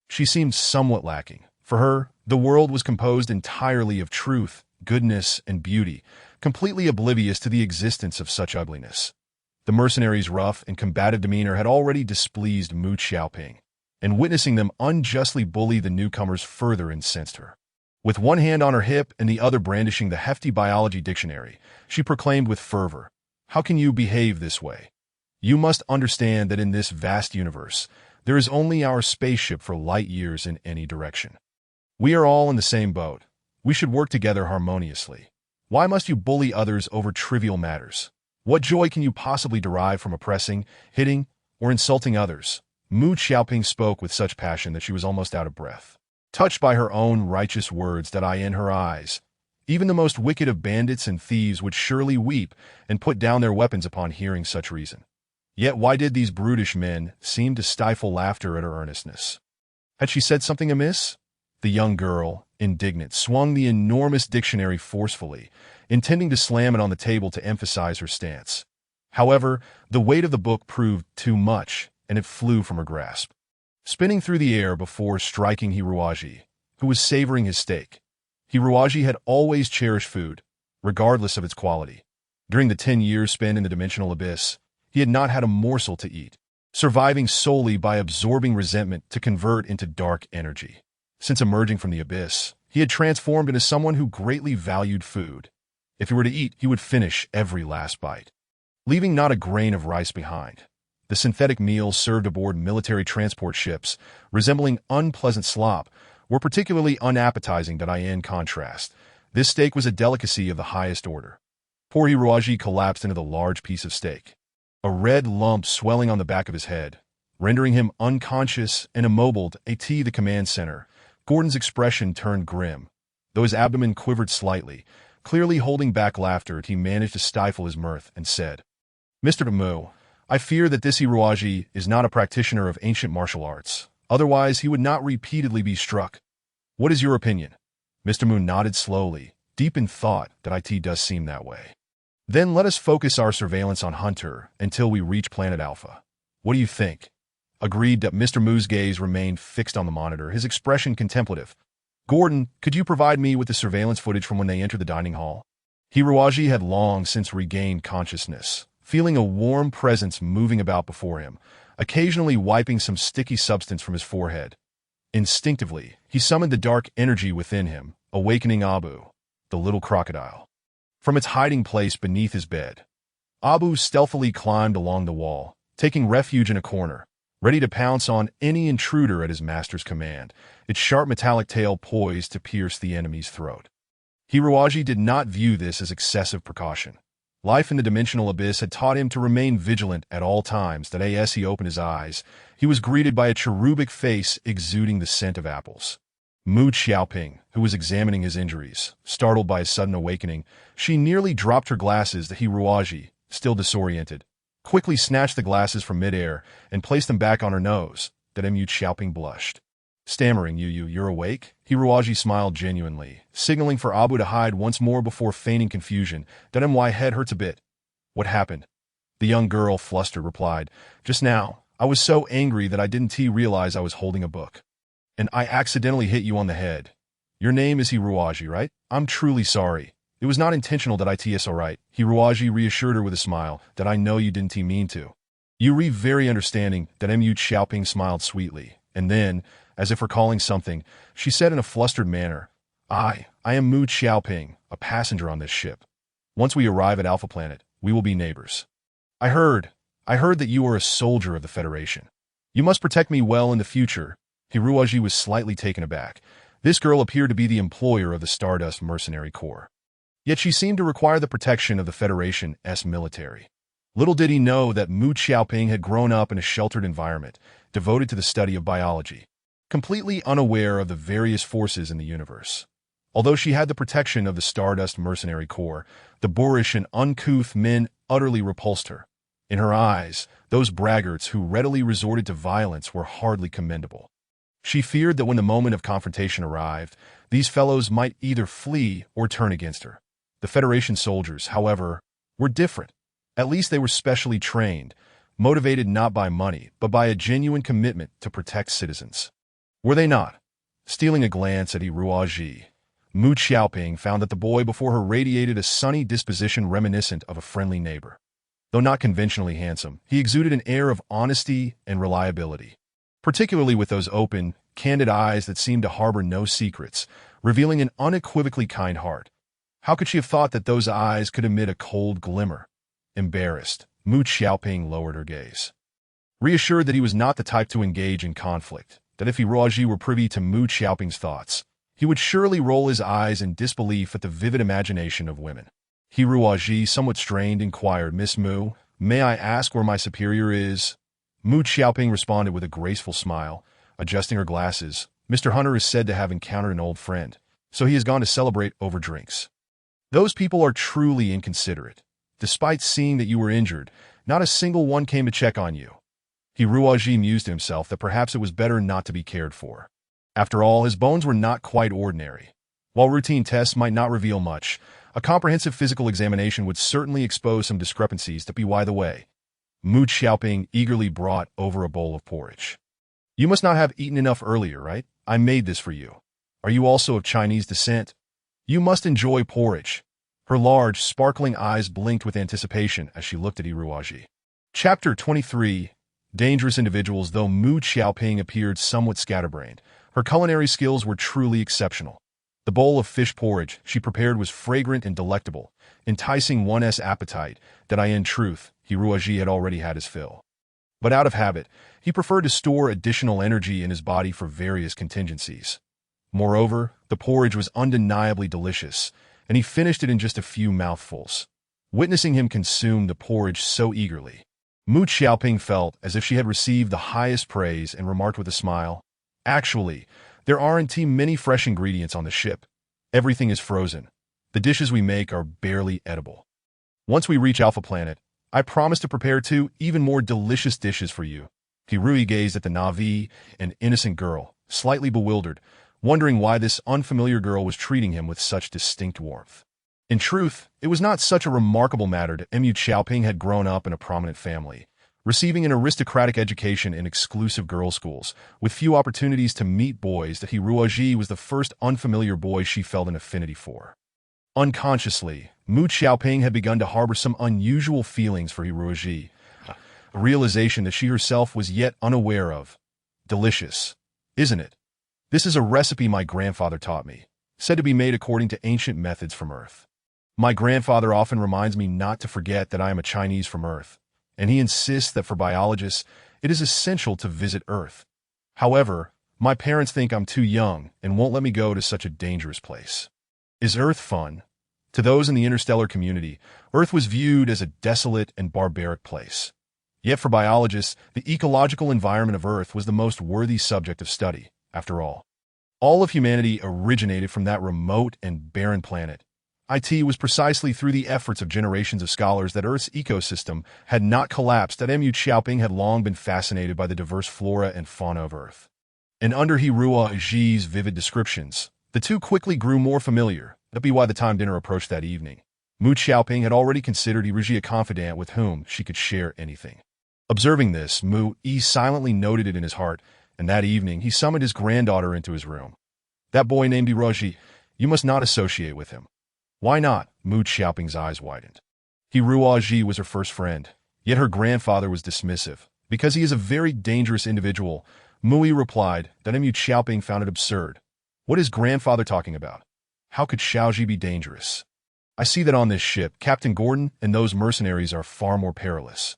she seemed somewhat lacking. For her, the world was composed entirely of truth, goodness, and beauty, completely oblivious to the existence of such ugliness. The mercenaries' rough and combative demeanor had already displeased Mu Xiaoping, and witnessing them unjustly bully the newcomers further incensed her. With one hand on her hip and the other brandishing the hefty biology dictionary, she proclaimed with fervor, "How can you behave this way? You must understand that in this vast universe, there is only our spaceship for light years in any direction. We are all in the same boat. We should work together harmoniously. Why must you bully others over trivial matters? What joy can you possibly derive from oppressing, hitting, or insulting others?" Mu Xiaoping spoke with such passion that she was almost out of breath, touched by her own righteous words that in her eyes, even the most wicked of bandits and thieves would surely weep and put down their weapons upon hearing such reason. Yet why did these brutish men seem to stifle laughter at her earnestness? Had she said something amiss? The young girl, indignant, swung the enormous dictionary forcefully, intending to slam it on the table to emphasize her stance. However, the weight of the book proved too much, and it flew from her grasp, spinning through the air before striking Iruaji, who was savoring his steak. Hiruaji had always cherished food, regardless of its quality. During the 10 years spent in the dimensional abyss, he had not had a morsel to eat, surviving solely by absorbing resentment to convert into dark energy. Since emerging from the abyss, he had transformed into someone who greatly valued food. If he were to eat, he would finish every last bite, leaving not a grain of rice behind. The synthetic meals served aboard military transport ships, resembling unpleasant slop, were particularly unappetizing. In contrast, this steak was a delicacy of the highest order. Poor Hiruaji collapsed into the large piece of steak, a red lump swelling on the back of his head, rendering him unconscious and immobile. At the command center, Gordon's expression turned grim. Though his abdomen quivered slightly, clearly holding back laughter, he managed to stifle his mirth and said, "Mr. Mu, I fear that this Hiruaji is not a practitioner of ancient martial arts. Otherwise, he would not repeatedly be struck. What is your opinion?" Mr. Mu nodded slowly, deep in thought. That it does seem that way. Then let us focus our surveillance on Hunter until we reach Planet Alpha. What do you think? Agreed. Mr. Mu's gaze remained fixed on the monitor, his expression contemplative. Gordon, could you provide me with the surveillance footage from when they entered the dining hall? Hiruaji had long since regained consciousness, feeling a warm presence moving about before him, occasionally wiping some sticky substance from his forehead. Instinctively, he summoned the dark energy within him, awakening Abu, the little crocodile, from its hiding place beneath his bed. Abu stealthily climbed along the wall, taking refuge in a corner, ready to pounce on any intruder at his master's command, its sharp metallic tail poised to pierce the enemy's throat. Hiruaji did not view this as excessive precaution. Life in the dimensional abyss had taught him to remain vigilant at all times. As he opened his eyes, he was greeted by a cherubic face exuding the scent of apples. Mu Xiaoping, who was examining his injuries, startled by his sudden awakening, she nearly dropped her glasses. Hiruaji, still disoriented, quickly snatched the glasses from midair and placed them back on her nose. Mu Xiaoping blushed. Stammering, you're awake? Hiruaji smiled genuinely, signaling for Abu to hide once more before feigning confusion. My head hurts a bit. What happened? The young girl, flustered, replied, "Just now, I was so angry that I didn't realize I was holding a book. And I accidentally hit you on the head. Your name is Hiruaji, right? I'm truly sorry. It was not intentional. It's alright." Hiruaji reassured her with a smile. "I know you didn't mean to. You're very understanding." Mu Xiaoping smiled sweetly, and then, as if recalling something, she said in a flustered manner, I am Mu Xiaoping, a passenger on this ship. Once we arrive at Alpha Planet, we will be neighbors. I heard that you are a soldier of the Federation. You must protect me well in the future." Hiruaji was slightly taken aback. This girl appeared to be the employer of the Stardust Mercenary Corps. Yet she seemed to require the protection of the Federation's military. Little did he know that Mu Xiaoping had grown up in a sheltered environment, devoted to the study of biology, completely unaware of the various forces in the universe. Although she had the protection of the Stardust Mercenary Corps, the boorish and uncouth men utterly repulsed her. In her eyes, those braggarts who readily resorted to violence were hardly commendable. She feared that when the moment of confrontation arrived, these fellows might either flee or turn against her. The Federation soldiers, however, were different. At least they were specially trained, motivated not by money, but by a genuine commitment to protect citizens. Were they not? Stealing a glance at Hiruaji, Mu Xiaoping found that the boy before her radiated a sunny disposition reminiscent of a friendly neighbor. Though not conventionally handsome, he exuded an air of honesty and reliability, particularly with those open, candid eyes that seemed to harbor no secrets, revealing an unequivocally kind heart. How could she have thought that those eyes could emit a cold glimmer? Embarrassed, Mu Xiaoping lowered her gaze. Reassured that he was not the type to engage in conflict, that if Hiruaji were privy to Mu Xiaoping's thoughts, he would surely roll his eyes in disbelief at the vivid imagination of women. Hiruaji, somewhat strained, inquired, "Miss Mu, may I ask where my superior is?" Mu Xiaoping responded with a graceful smile, adjusting her glasses. "Mr. Hunter is said to have encountered an old friend, so he has gone to celebrate over drinks. Those people are truly inconsiderate. Despite seeing that you were injured, not a single one came to check on you." Hiruaji mused to himself that perhaps it was better not to be cared for. After all, his bones were not quite ordinary. While routine tests might not reveal much, a comprehensive physical examination would certainly expose some discrepancies. By the way, Mu Xiaoping eagerly brought over a bowl of porridge. "You must not have eaten enough earlier, right? I made this for you." Are you also of Chinese descent? You must enjoy porridge. Her large, sparkling eyes blinked with anticipation as she looked at Iruaji. Chapter 23. Dangerous individuals. Though Mu Xiaoping appeared somewhat scatterbrained, her culinary skills were truly exceptional. The bowl of fish porridge she prepared was fragrant and delectable, enticing one's appetite that in truth, Iruaji had already had his fill. But out of habit, he preferred to store additional energy in his body for various contingencies. Moreover, the porridge was undeniably delicious, and he finished it in just a few mouthfuls. Witnessing him consume the porridge so eagerly, Mu Xiaoping felt as if she had received the highest praise and remarked with a smile, "Actually, there aren't many fresh ingredients on the ship. Everything is frozen. The dishes we make are barely edible. Once we reach Alpha Planet, I promise to prepare 2 even more delicious dishes for you." Hirui gazed at the Na'vi, an innocent girl, slightly bewildered, wondering why this unfamiliar girl was treating him with such distinct warmth. In truth, it was not such a remarkable matter that Mu Xiaoping had grown up in a prominent family, receiving an aristocratic education in exclusive girls' schools, with few opportunities to meet boys, that Hiruaji was the first unfamiliar boy she felt an affinity for. Unconsciously, Mu Xiaoping had begun to harbor some unusual feelings for Hiruaji, a realization that she herself was yet unaware of. Delicious, isn't it? This is a recipe my grandfather taught me, said to be made according to ancient methods from Earth. My grandfather often reminds me not to forget that I am a Chinese from Earth, and he insists that for biologists, it is essential to visit Earth. However, my parents think I'm too young and won't let me go to such a dangerous place. Is Earth fun? To those in the interstellar community, Earth was viewed as a desolate and barbaric place. Yet for biologists, the ecological environment of Earth was the most worthy subject of study, after all. All of humanity originated from that remote and barren planet. It was precisely through the efforts of generations of scholars that Earth's ecosystem had not collapsed that Mu Xiaoping had long been fascinated by the diverse flora and fauna of Earth. And under Hiruaji's vivid descriptions, the two quickly grew more familiar. That be why the time dinner approached that evening. Mu Xiaoping had already considered Hiruaji a confidant with whom she could share anything. Observing this, Mu silently noted it in his heart, and that evening he summoned his granddaughter into his room. That boy named Hiruaji, you must not associate with him. Why not? Mu Xiaoping's eyes widened. Hiruaji was her first friend, yet her grandfather was dismissive. Because he is a very dangerous individual, Mu replied that Mu Xiaoping found it absurd. What is grandfather talking about? How could Xiaoji be dangerous? I see that on this ship, Captain Gordon and those mercenaries are far more perilous.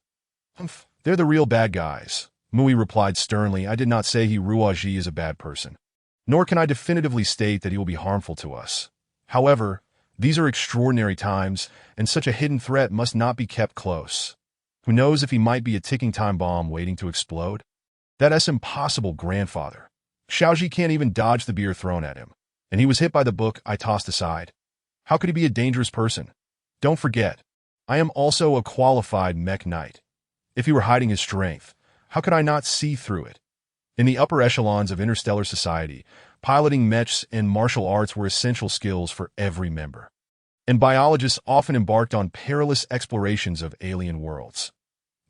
Humph, they're the real bad guys. Mu replied sternly, I did not say Hiruaji is a bad person. Nor can I definitively state that he will be harmful to us. However, these are extraordinary times, and such a hidden threat must not be kept close. Who knows if he might be a ticking time bomb waiting to explode? That's impossible, grandfather. Xiaoji can't even dodge the beer thrown at him, and he was hit by the book I tossed aside. How could he be a dangerous person? Don't forget, I am also a qualified mech knight. If he were hiding his strength, how could I not see through it? In the upper echelons of interstellar society, piloting mechs and martial arts were essential skills for every member. And biologists often embarked on perilous explorations of alien worlds.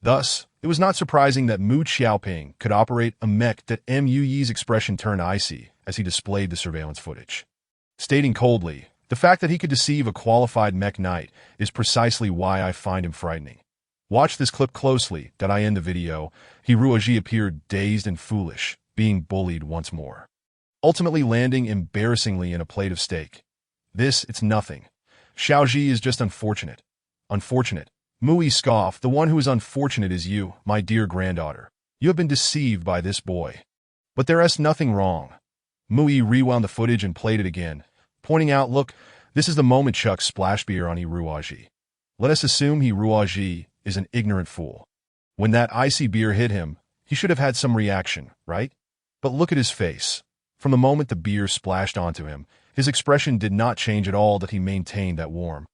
Thus, it was not surprising that Mu Xiaoping could operate a mech that Mu's expression turned icy as he displayed the surveillance footage. Stating coldly, the fact that he could deceive a qualified mech knight is precisely why I find him frightening. Watch this clip closely. That I end the video. Hiruaji appeared dazed and foolish, being bullied once more, ultimately landing embarrassingly in a plate of steak. It's nothing. Xiaoji is just unfortunate. Unfortunate. Mu scoffed. The one who is unfortunate is you, my dear granddaughter. You have been deceived by this boy. But there is nothing wrong. Mu rewound the footage and played it again, pointing out, look, this is the moment Chuck splashed beer on Hiruaji. Let us assume Hiruaji is an ignorant fool. When that icy beer hit him, he should have had some reaction, right? But look at his face. From the moment the beer splashed onto him, his expression did not change at all. That he maintained that warm,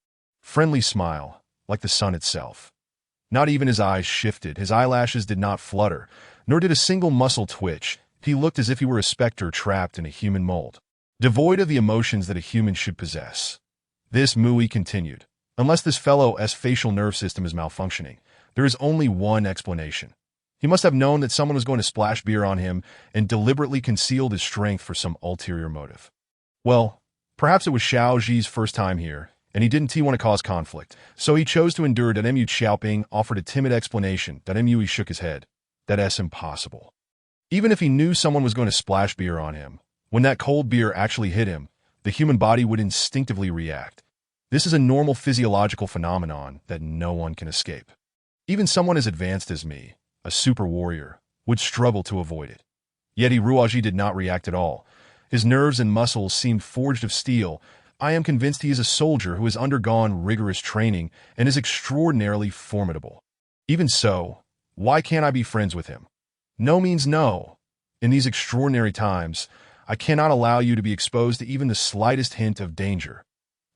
friendly smile, like the sun itself. Not even his eyes shifted, his eyelashes did not flutter, nor did a single muscle twitch. He looked as if he were a specter trapped in a human mold, devoid of the emotions that a human should possess. This, Mu continued, unless this fellow's facial nerve system is malfunctioning, there is only one explanation. He must have known that someone was going to splash beer on him and deliberately concealed his strength for some ulterior motive. Well, perhaps it was Xiao Ji's first time here, and he didn't want to cause conflict, so he chose to endure. Mu Xiaoping offered a timid explanation. Mu shook his head. That's impossible. Even if he knew someone was going to splash beer on him, when that cold beer actually hit him, the human body would instinctively react. This is a normal physiological phenomenon that no one can escape. Even someone as advanced as me, a super warrior, would struggle to avoid it. Yet Ruaji did not react at all. His nerves and muscles seemed forged of steel. I am convinced he is a soldier who has undergone rigorous training and is extraordinarily formidable. Even so, why can't I be friends with him? No means no. In these extraordinary times, I cannot allow you to be exposed to even the slightest hint of danger.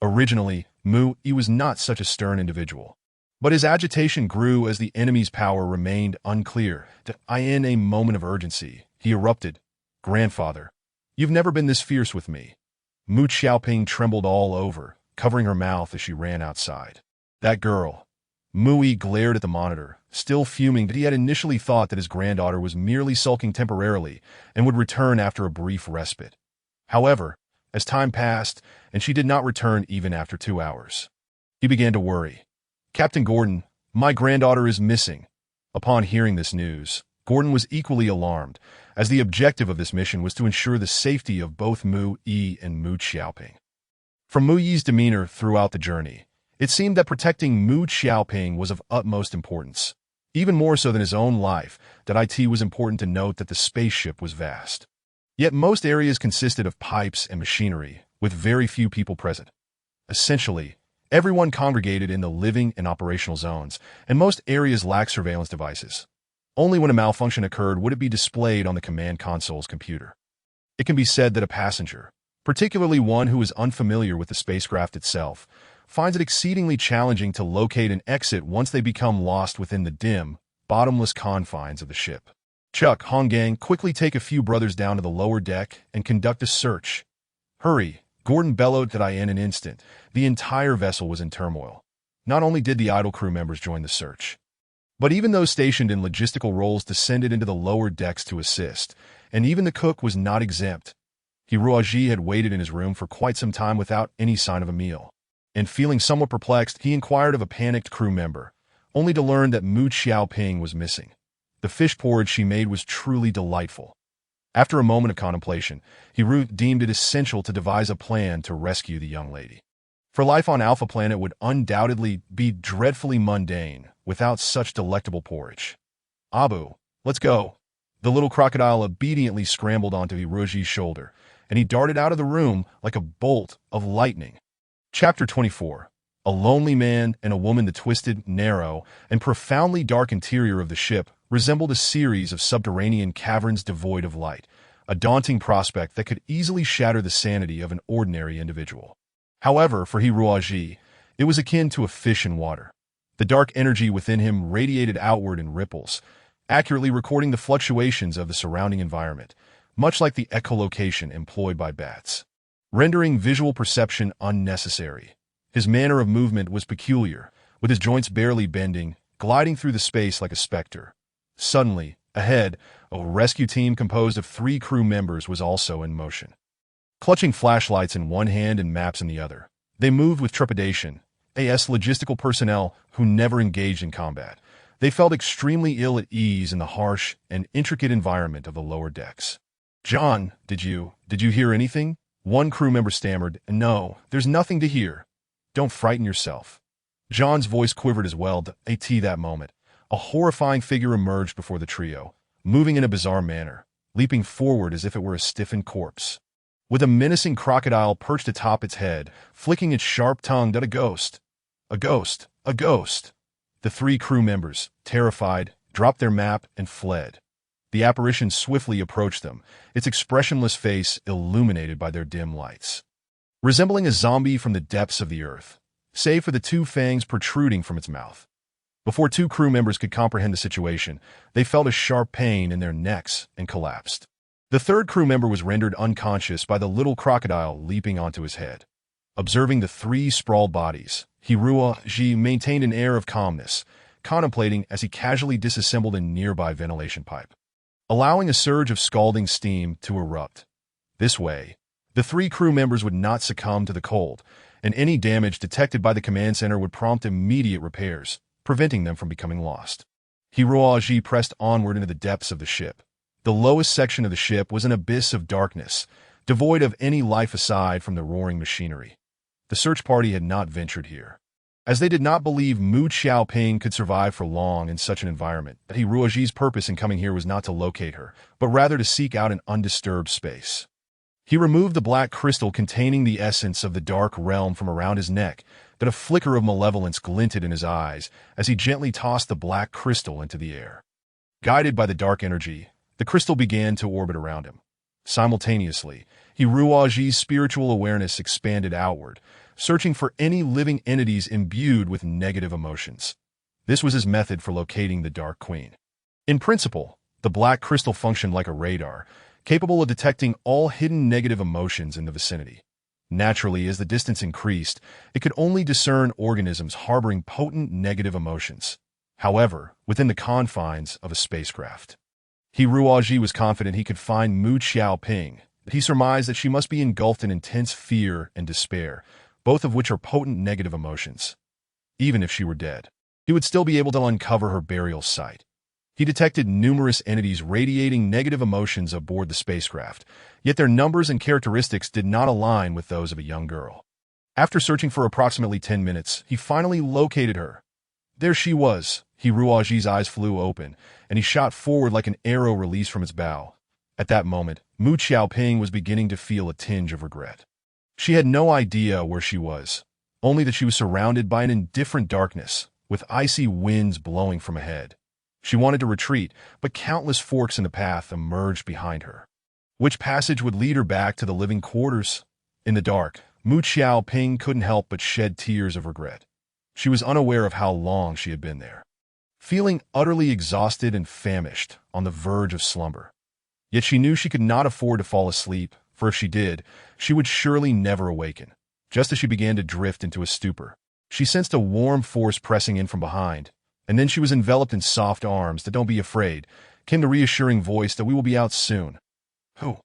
Originally, Mu Yi was not such a stern individual. But his agitation grew as the enemy's power remained unclear. In a moment of urgency, he erupted. Grandfather, you've never been this fierce with me. Mu Xiaoping trembled all over, covering her mouth as she ran outside. That girl. Mu Yi glared at the monitor, still fuming that he had initially thought that his granddaughter was merely sulking temporarily and would return after a brief respite. However, as time passed, and she did not return even after 2 hours, he began to worry. Captain Gordon, my granddaughter is missing. Upon hearing this news, Gordon was equally alarmed, as the objective of this mission was to ensure the safety of both Mu Yi and Mu Xiaoping. From Mu Yi's demeanor throughout the journey, it seemed that protecting Mu Xiaoping was of utmost importance. Even more so than his own life, it was important to note that the spaceship was vast. Yet most areas consisted of pipes and machinery, with very few people present. Essentially, everyone congregated in the living and operational zones, and most areas lacked surveillance devices. Only when a malfunction occurred would it be displayed on the command console's computer. It can be said that a passenger, particularly one who is unfamiliar with the spacecraft itself, finds it exceedingly challenging to locate an exit once they become lost within the dim, bottomless confines of the ship. Chuck, Honggang, quickly take a few brothers down to the lower deck and conduct a search. Hurry, Gordon bellowed. In an instant, the entire vessel was in turmoil. Not only did the idle crew members join the search, but even those stationed in logistical roles descended into the lower decks to assist, and even the cook was not exempt. Hiroaji had waited in his room for quite some time without any sign of a meal, and feeling somewhat perplexed, he inquired of a panicked crew member, only to learn that Mu Xiaoping was missing. The fish porridge she made was truly delightful. After a moment of contemplation, Hiru deemed it essential to devise a plan to rescue the young lady. For life on Alpha Planet would undoubtedly be dreadfully mundane without such delectable porridge. Abu, let's go. The little crocodile obediently scrambled onto Hiroji's shoulder, and he darted out of the room like a bolt of lightning. Chapter 24. A lonely man and a woman. The twisted, narrow, and profoundly dark interior of the ship resembled a series of subterranean caverns devoid of light, a daunting prospect that could easily shatter the sanity of an ordinary individual. However, for Hiroaji, it was akin to a fish in water. The dark energy within him radiated outward in ripples, accurately recording the fluctuations of the surrounding environment, much like the echolocation employed by bats, rendering visual perception unnecessary. His manner of movement was peculiar, with his joints barely bending, gliding through the space like a specter. Suddenly, ahead, a rescue team composed of 3 crew members was also in motion. Clutching flashlights in one hand and maps in the other, they moved with trepidation. As logistical personnel who never engaged in combat, they felt extremely ill at ease in the harsh and intricate environment of the lower decks. John, did you hear anything? One crew member stammered. No, there's nothing to hear. Don't frighten yourself. John's voice quivered as well. At that moment, a horrifying figure emerged before the trio, moving in a bizarre manner, leaping forward as if it were a stiffened corpse. With a menacing crocodile perched atop its head, flicking its sharp tongue. A ghost! A ghost! A ghost! The 3 crew members, terrified, dropped their map and fled. The apparition swiftly approached them, its expressionless face illuminated by their dim lights. Resembling a zombie from the depths of the earth, save for the 2 fangs protruding from its mouth. Before 2 crew members could comprehend the situation, they felt a sharp pain in their necks and collapsed. The 3rd crew member was rendered unconscious by the little crocodile leaping onto his head. Observing the 3 sprawled bodies, Hiroaji maintained an air of calmness, contemplating as he casually disassembled a nearby ventilation pipe, allowing a surge of scalding steam to erupt. This way, The 3 crew members would not succumb to the cold, and any damage detected by the command center would prompt immediate repairs, preventing them from becoming lost. Hiroaji pressed onward into the depths of the ship. The lowest section of the ship was an abyss of darkness, devoid of any life aside from the roaring machinery. The search party had not ventured here, as they did not believe Mu Xiaoping could survive for long in such an environment. Hiroaji's purpose in coming here was not to locate her, but rather to seek out an undisturbed space. He removed the black crystal containing the essence of the dark realm from around his neck, that a flicker of malevolence glinted in his eyes as he gently tossed the black crystal into the air. Guided by the dark energy, the crystal began to orbit around him. Simultaneously, Hiroaji's spiritual awareness expanded outward, searching for any living entities imbued with negative emotions. This was his method for locating the Dark Queen. In principle, the black crystal functioned like a radar, capable of detecting all hidden negative emotions in the vicinity. Naturally, as the distance increased, it could only discern organisms harboring potent negative emotions. However, within the confines of a spacecraft, Hiroaji was confident he could find Mu Xiaoping. He surmised that she must be engulfed in intense fear and despair, both of which are potent negative emotions. Even if she were dead, he would still be able to uncover her burial site. He detected numerous entities radiating negative emotions aboard the spacecraft, yet their numbers and characteristics did not align with those of a young girl. After searching for approximately 10 minutes, he finally located her. There she was. Hiroaji's eyes flew open, and he shot forward like an arrow released from its bow. At that moment, Mu Xiaoping was beginning to feel a tinge of regret. She had no idea where she was, only that she was surrounded by an indifferent darkness, with icy winds blowing from ahead. She wanted to retreat, but countless forks in the path emerged behind her. Which passage would lead her back to the living quarters? In the dark, Mu Xiaoping couldn't help but shed tears of regret. She was unaware of how long she had been there, feeling utterly exhausted and famished, on the verge of slumber. Yet she knew she could not afford to fall asleep, for if she did, she would surely never awaken. Just as she began to drift into a stupor, she sensed a warm force pressing in from behind, and then she was enveloped in soft arms that "Don't be afraid," came the reassuring voice that "We will be out soon." Who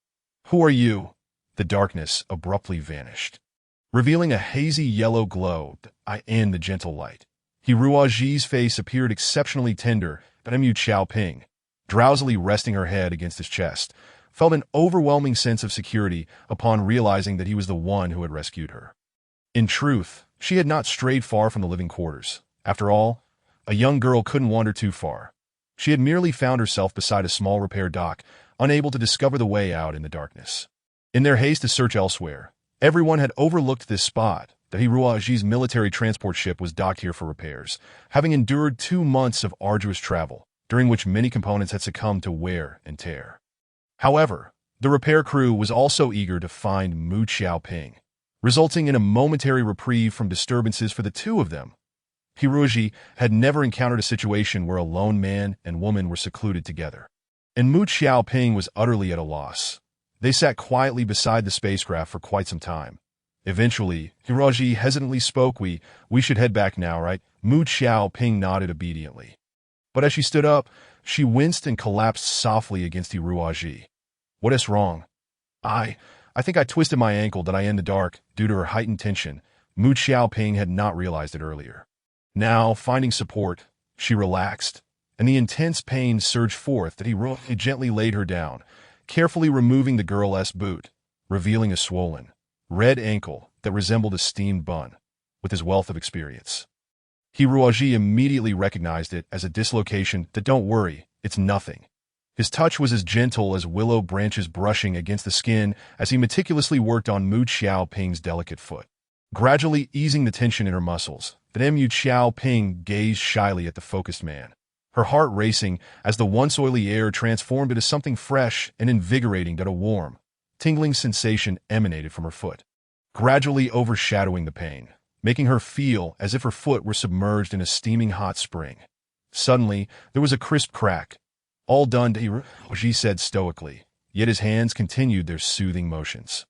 are you?" The darkness abruptly vanished, revealing a hazy yellow glow in the gentle light. Hiroaji's face appeared exceptionally tender, but Mu Xiaoping, drowsily resting her head against his chest, felt an overwhelming sense of security upon realizing that he was the one who had rescued her. In truth, she had not strayed far from the living quarters. After all, a young girl couldn't wander too far. She had merely found herself beside a small repair dock, unable to discover the way out in the darkness. In their haste to search elsewhere, everyone had overlooked this spot, that Hiroaji's military transport ship was docked here for repairs, having endured 2 months of arduous travel, during which many components had succumbed to wear and tear. However, the repair crew was also eager to find Mu Xiaoping, resulting in a momentary reprieve from disturbances for the two of them. Hiroaji had never encountered a situation where a lone man and woman were secluded together, and Mu Xiaoping was utterly at a loss. They sat quietly beside the spacecraft for quite some time. Eventually, Hiroaji hesitantly spoke, We should head back now, right?" Mu Xiaoping nodded obediently. But as she stood up, she winced and collapsed softly against Hiroaji. "What is wrong?" I think I twisted my ankle," in the dark, due to her heightened tension. Mu Xiaoping had not realized it earlier. Now, finding support, she relaxed, and the intense pain surged forth that he gently laid her down, carefully removing the girl's boot, revealing a swollen, red ankle that resembled a steamed bun. With his wealth of experience, Hiroaji immediately recognized it as a dislocation. "Don't worry, it's nothing." His touch was as gentle as willow branches brushing against the skin as he meticulously worked on Mu Xiaoping's delicate foot, gradually easing the tension in her muscles. Then Mu Xiaoping gazed shyly at the focused man, her heart racing as the once oily air transformed into something fresh and invigorating. That a warm, tingling sensation emanated from her foot, gradually overshadowing the pain, making her feel as if her foot were submerged in a steaming hot spring. Suddenly, there was a crisp crack. "All done," Hiroaji said stoically, yet his hands continued their soothing motions,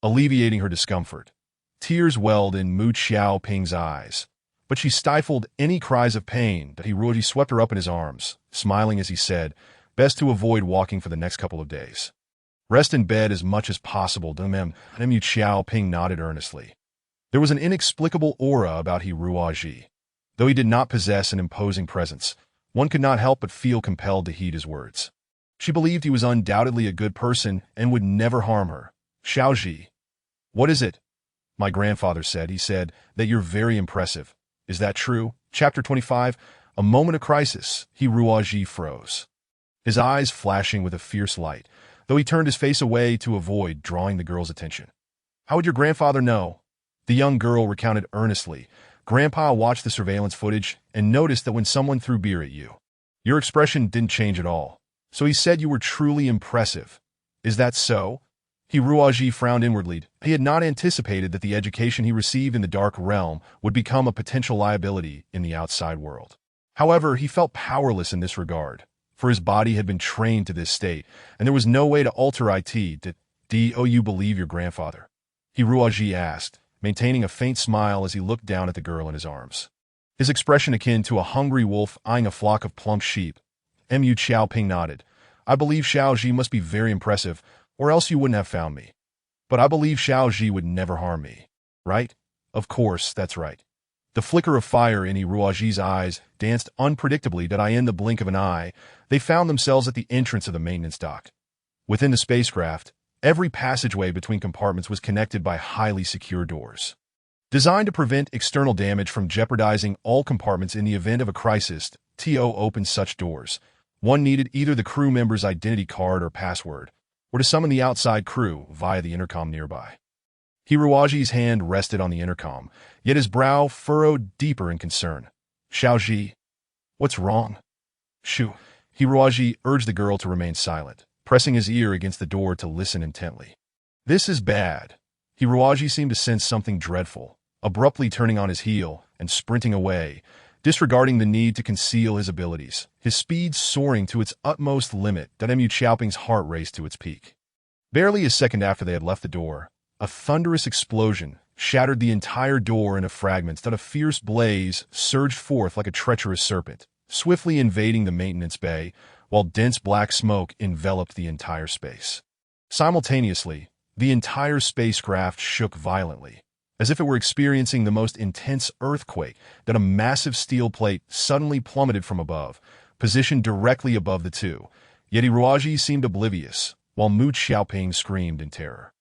alleviating her discomfort. Tears welled in Mu Xiaoping's eyes, but she stifled any cries of pain. Hiroaji swept her up in his arms, smiling as he said, "Best to avoid walking for the next couple of days." Rest in bed as much as possible, Mu Xiao Ping nodded earnestly. Mu Xiao Ping nodded earnestly. There was an inexplicable aura about He Ruoji. Though he did not possess an imposing presence, one could not help but feel compelled to heed his words. She believed he was undoubtedly a good person and would never harm her. Xiaoji. What is it? My grandfather said. He said that you're very impressive. Is that true? Chapter 25. A moment of crisis. He Ruoji froze, his eyes flashing with a fierce light, though he turned his face away to avoid drawing the girl's attention. How would your grandfather know? The young girl recounted earnestly. Grandpa watched the surveillance footage and noticed that when someone threw beer at you, your expression didn't change at all. So he said you were truly impressive. Is that so? He Ruoji frowned inwardly. He had not anticipated that the education he received in the dark realm would become a potential liability in the outside world. However, he felt powerless in this regard, for his body had been trained to this state, and there was no way to alter it. Do you believe your grandfather? He Ruoji asked, maintaining a faint smile as he looked down at the girl in his arms. His expression akin to a hungry wolf eyeing a flock of plump sheep. Mu Xiaoping nodded. I believe Xiaoji must be very impressive, or else you wouldn't have found me. But I believe Xiaoji would never harm me. Right? Of course, that's right. The flicker of fire in Ruoji's eyes danced unpredictably. In the blink of an eye, they found themselves at the entrance of the maintenance dock. Within the spacecraft, every passageway between compartments was connected by highly secure doors. Designed to prevent external damage from jeopardizing all compartments in the event of a crisis, To opened such doors. One needed either the crew member's identity card or password, or to summon the outside crew via the intercom nearby. Hiruaji's hand rested on the intercom, yet his brow furrowed deeper in concern. Xiaoji, what's wrong? Shoo. Hiruaji urged the girl to remain silent, pressing his ear against the door to listen intently. This is bad. Hiruaji seemed to sense something dreadful, abruptly turning on his heel and sprinting away, disregarding the need to conceal his abilities, his speed soaring to its utmost limit. Mu Xiaoping's heart raced to its peak. Barely a second after they had left the door, a thunderous explosion shattered the entire door into fragments. A fierce blaze surged forth like a treacherous serpent, swiftly invading the maintenance bay, while dense black smoke enveloped the entire space. Simultaneously, the entire spacecraft shook violently, as if it were experiencing the most intense earthquake. A massive steel plate suddenly plummeted from above, positioned directly above the two. Yet Hiruaji seemed oblivious, while Mu Xiaoping screamed in terror.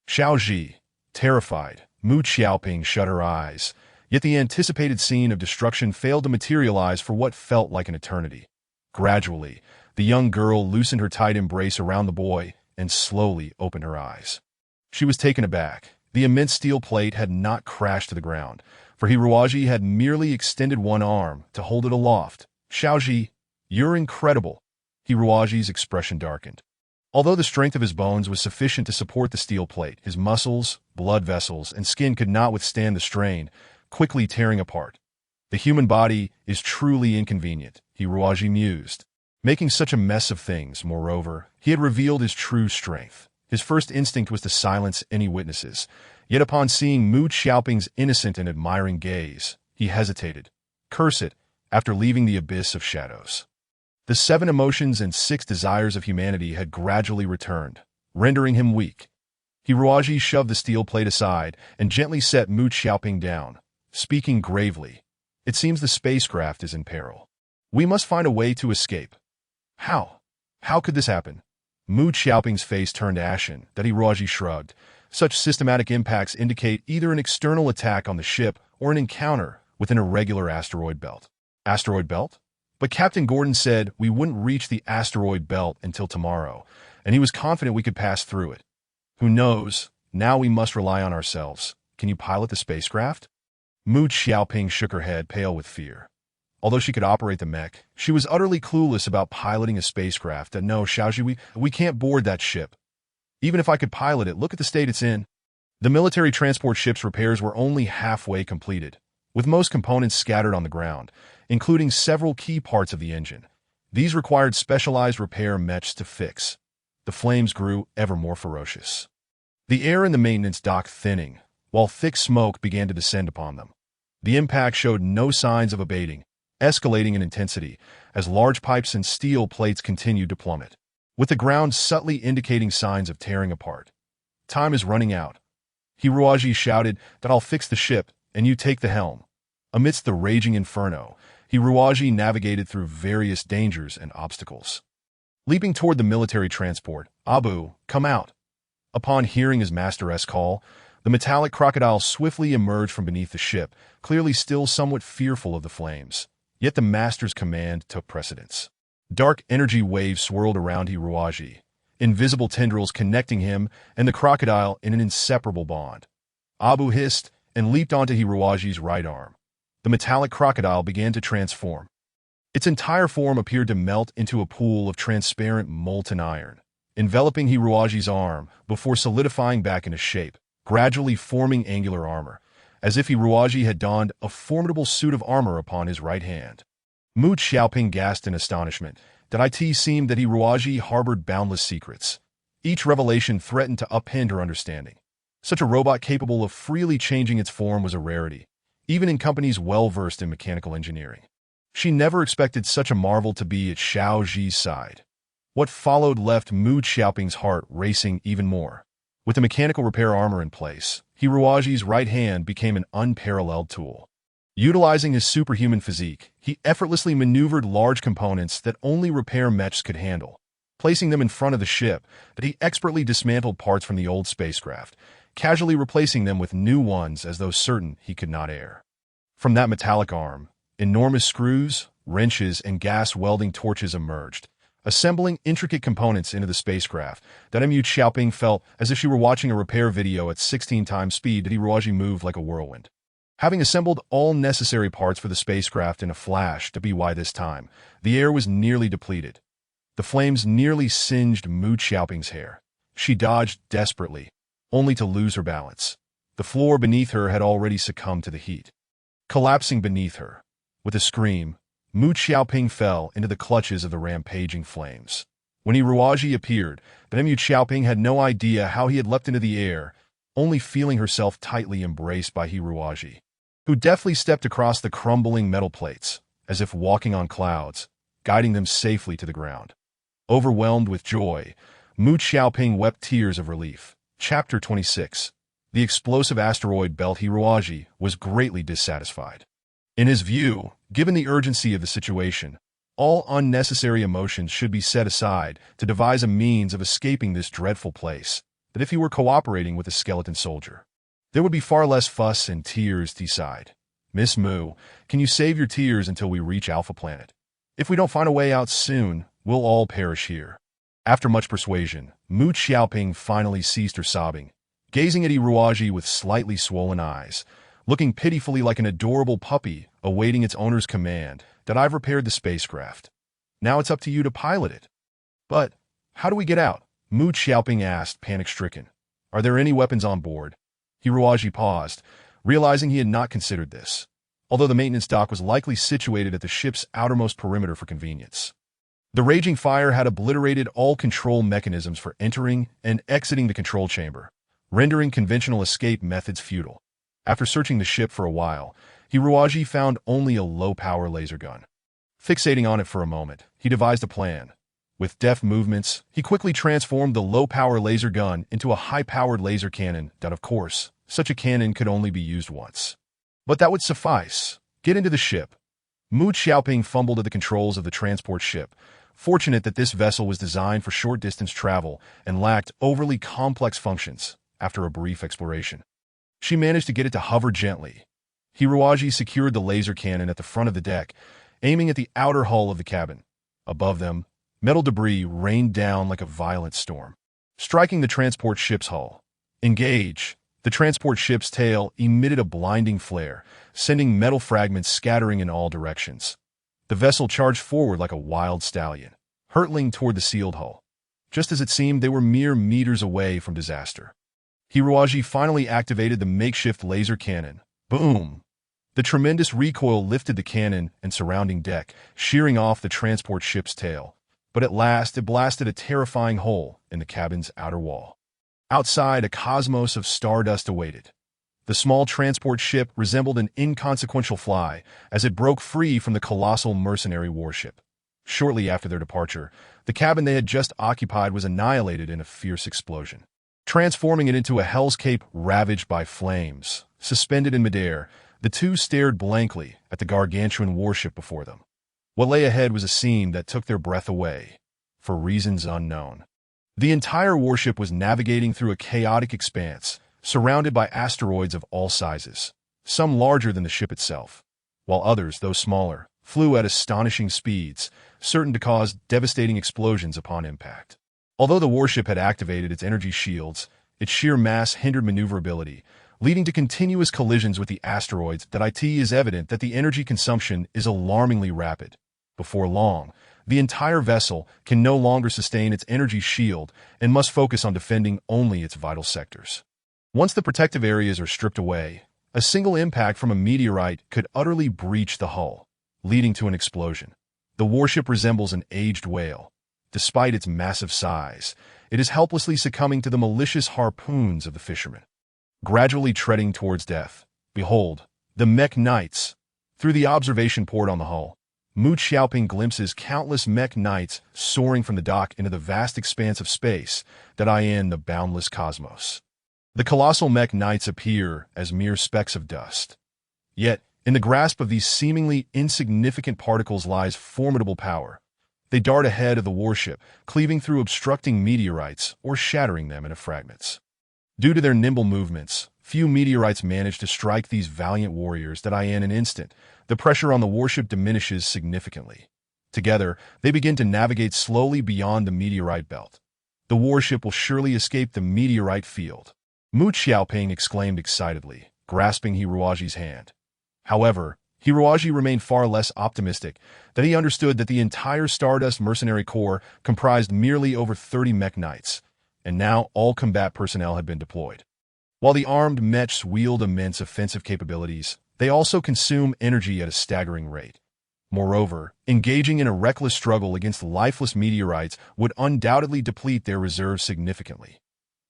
Xiaoji, terrified, Mu Xiaoping shut her eyes, yet the anticipated scene of destruction failed to materialize for what felt like an eternity. Gradually, the young girl loosened her tight embrace around the boy and slowly opened her eyes. She was taken aback. The immense steel plate had not crashed to the ground, for Hiruaji had merely extended one arm to hold it aloft. Xiaoji, you're incredible. Hiruaji's expression darkened. Although the strength of his bones was sufficient to support the steel plate, his muscles, blood vessels, and skin could not withstand the strain, quickly tearing apart. The human body is truly inconvenient, Hiruaji mused. Making such a mess of things, moreover, he had revealed his true strength. His first instinct was to silence any witnesses, yet upon seeing Mu Xiaoping's innocent and admiring gaze, he hesitated. Curse it, after leaving the abyss of shadows. The 7 emotions and 6 desires of humanity had gradually returned, rendering him weak. Hiruaji shoved the steel plate aside and gently set Mu Xiaoping down, speaking gravely. It seems the spacecraft is in peril. We must find a way to escape. How? How could this happen? Mu Xiaoping's face turned ashen. Hiruaji shrugged. Such systematic impacts indicate either an external attack on the ship or an encounter with an irregular asteroid belt. Asteroid belt? But Captain Gordon said we wouldn't reach the asteroid belt until tomorrow, and he was confident we could pass through it. Who knows? Now we must rely on ourselves. Can you pilot the spacecraft? Mu Xiaoping shook her head, pale with fear. Although she could operate the mech, she was utterly clueless about piloting a spacecraft. No, Xiaoji, we can't board that ship. Even if I could pilot it, look at the state it's in. The military transport ship's repairs were only halfway completed, with most components scattered on the ground, including several key parts of the engine. These required specialized repair mechs to fix. The flames grew ever more ferocious. The air in the maintenance dock thinning, while thick smoke began to descend upon them. The impact showed no signs of abating, escalating in intensity as large pipes and steel plates continued to plummet. with the ground subtly indicating signs of tearing apart. "Time is running out." Hiroaji shouted that "I'll fix the ship, and you take the helm." Amidst the raging inferno, Hiroaji navigated through various dangers and obstacles. Leaping toward the military transport, "Abu, come out." Upon hearing his master's call, the metallic crocodile swiftly emerged from beneath the ship, clearly still somewhat fearful of the flames. Yet the master's command took precedence. Dark energy waves swirled around Hiroaji, invisible tendrils connecting him and the crocodile in an inseparable bond. Abu hissed and leaped onto Hiroaji's right arm. The metallic crocodile began to transform. Its entire form appeared to melt into a pool of transparent molten iron, enveloping Hiroaji's arm before solidifying back into shape, gradually forming angular armor, as if Hiroaji had donned a formidable suit of armor upon his right hand. Mu Xiaoping gasped in astonishment. That it seemed that Hiroaji harbored boundless secrets. Each revelation threatened to upend her understanding. Such a robot capable of freely changing its form was a rarity, even in companies well-versed in mechanical engineering. She never expected such a marvel to be at Xiao Zhi's side. What followed left Mu Xiaoping's heart racing even more. With the mechanical repair armor in place, Hiroaji's right hand became an unparalleled tool. Utilizing his superhuman physique, he effortlessly maneuvered large components that only repair mechs could handle. Placing them in front of the ship, that he expertly dismantled parts from the old spacecraft, casually replacing them with new ones as though certain he could not err. From that metallic arm, enormous screws, wrenches, and gas welding torches emerged, assembling intricate components into the spacecraft. That Mu Xiaoping felt as if she were watching a repair video at 16 times speed. That Hiroaji moved like a whirlwind. Having assembled all necessary parts for the spacecraft in a flash, to be why this time, the air was nearly depleted. The flames nearly singed Mu Xiaoping's hair. She dodged desperately, only to lose her balance. The floor beneath her had already succumbed to the heat. Collapsing beneath her, with a scream, Mu Xiaoping fell into the clutches of the rampaging flames. When Hiroaji appeared, Mu Xiaoping had no idea how he had leapt into the air, only feeling herself tightly embraced by Hiroaji, who deftly stepped across the crumbling metal plates, as if walking on clouds, guiding them safely to the ground. Overwhelmed with joy, Mu Xiaoping wept tears of relief. Chapter 26. The explosive asteroid belt. Hiroaji was greatly dissatisfied. In his view, given the urgency of the situation, all unnecessary emotions should be set aside to devise a means of escaping this dreadful place, that if he were cooperating with a skeleton soldier, there would be far less fuss and tears. He sighed. "Miss Mu, can you save your tears until we reach Alpha Planet? If we don't find a way out soon, we'll all perish here." After much persuasion, Mu Xiaoping finally ceased her sobbing, gazing at Hiroaji with slightly swollen eyes, looking pitifully like an adorable puppy awaiting its owner's command. "That I've repaired the spacecraft. Now it's up to you to pilot it." "But how do we get out?" Mu Xiaoping asked, panic-stricken. "Are there any weapons on board?" Hiroaji paused, realizing he had not considered this, although the maintenance dock was likely situated at the ship's outermost perimeter for convenience. The raging fire had obliterated all control mechanisms for entering and exiting the control chamber, rendering conventional escape methods futile. After searching the ship for a while, Hiroaji found only a low-power laser gun. Fixating on it for a moment, he devised a plan. With deft movements, he quickly transformed the low-power laser gun into a high-powered laser cannon. That, of course, such a cannon could only be used once. But that would suffice. Get into the ship. Mu Xiaoping fumbled at the controls of the transport ship, fortunate that this vessel was designed for short-distance travel and lacked overly complex functions. After a brief exploration, she managed to get it to hover gently. Hiroaji secured the laser cannon at the front of the deck, aiming at the outer hull of the cabin. Above them, metal debris rained down like a violent storm, striking the transport ship's hull. "Engage!" The transport ship's tail emitted a blinding flare, sending metal fragments scattering in all directions. The vessel charged forward like a wild stallion, hurtling toward the sealed hull. Just as it seemed they were mere meters away from disaster, Hiroaji finally activated the makeshift laser cannon. Boom! The tremendous recoil lifted the cannon and surrounding deck, shearing off the transport ship's tail. But at last it blasted a terrifying hole in the cabin's outer wall. Outside, a cosmos of stardust awaited. The small transport ship resembled an inconsequential fly as it broke free from the colossal mercenary warship. Shortly after their departure, The cabin they had just occupied was annihilated in a fierce explosion, transforming it into a hellscape ravaged by flames. Suspended in midair, the two stared blankly at the gargantuan warship before them. What lay ahead was a scene that took their breath away, for reasons unknown. The entire warship was navigating through a chaotic expanse, surrounded by asteroids of all sizes, some larger than the ship itself, while others, though smaller, flew at astonishing speeds, certain to cause devastating explosions upon impact. Although the warship had activated its energy shields, its sheer mass hindered maneuverability, leading to continuous collisions with the asteroids. It is evident that the energy consumption is alarmingly rapid. Before long, the entire vessel can no longer sustain its energy shield and must focus on defending only its vital sectors. Once the protective areas are stripped away, a single impact from a meteorite could utterly breach the hull, leading to an explosion. The warship resembles an aged whale. Despite its massive size, it is helplessly succumbing to the malicious harpoons of the fishermen. Gradually treading towards death, behold, the mech knights. Through the observation port on the hull, Mu Xiaoping glimpses countless mech knights soaring from the dock into the vast expanse of space in the boundless cosmos. The colossal mech knights appear as mere specks of dust. Yet, in the grasp of these seemingly insignificant particles lies formidable power. They dart ahead of the warship, cleaving through obstructing meteorites or shattering them into fragments. Due to their nimble movements, few meteorites manage to strike these valiant warriors in an instant. The pressure on the warship diminishes significantly. Together, they begin to navigate slowly beyond the meteorite belt. The warship will surely escape the meteorite field. Mu Xiaoping exclaimed excitedly, grasping Hiruaji's hand. However, Hiruaji remained far less optimistic, that he understood that the entire Stardust Mercenary Corps comprised merely over 30 mech knights, and now all combat personnel had been deployed. While the armed mechs wield immense offensive capabilities, they also consume energy at a staggering rate. Moreover, engaging in a reckless struggle against lifeless meteorites would undoubtedly deplete their reserves significantly.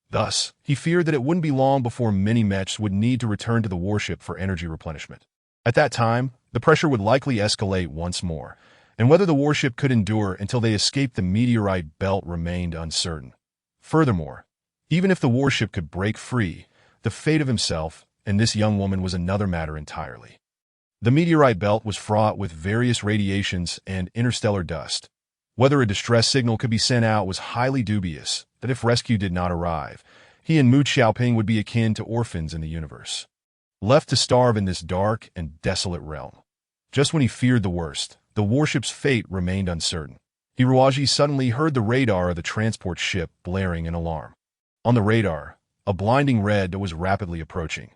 Thus, he feared that it wouldn't be long before many mechs would need to return to the warship for energy replenishment. At that time, the pressure would likely escalate once more, and whether the warship could endure until they escaped the meteorite belt remained uncertain. Furthermore, even if the warship could break free, the fate of himself and this young woman was another matter entirely. The meteorite belt was fraught with various radiations and interstellar dust. Whether a distress signal could be sent out was highly dubious, that if rescue did not arrive, he and Mu Xiaoping would be akin to orphans in the universe, left to starve in this dark and desolate realm. Just when he feared the worst, the warship's fate remained uncertain. Hiruaji suddenly heard the radar of the transport ship blaring an alarm. On the radar, a blinding red that was rapidly approaching.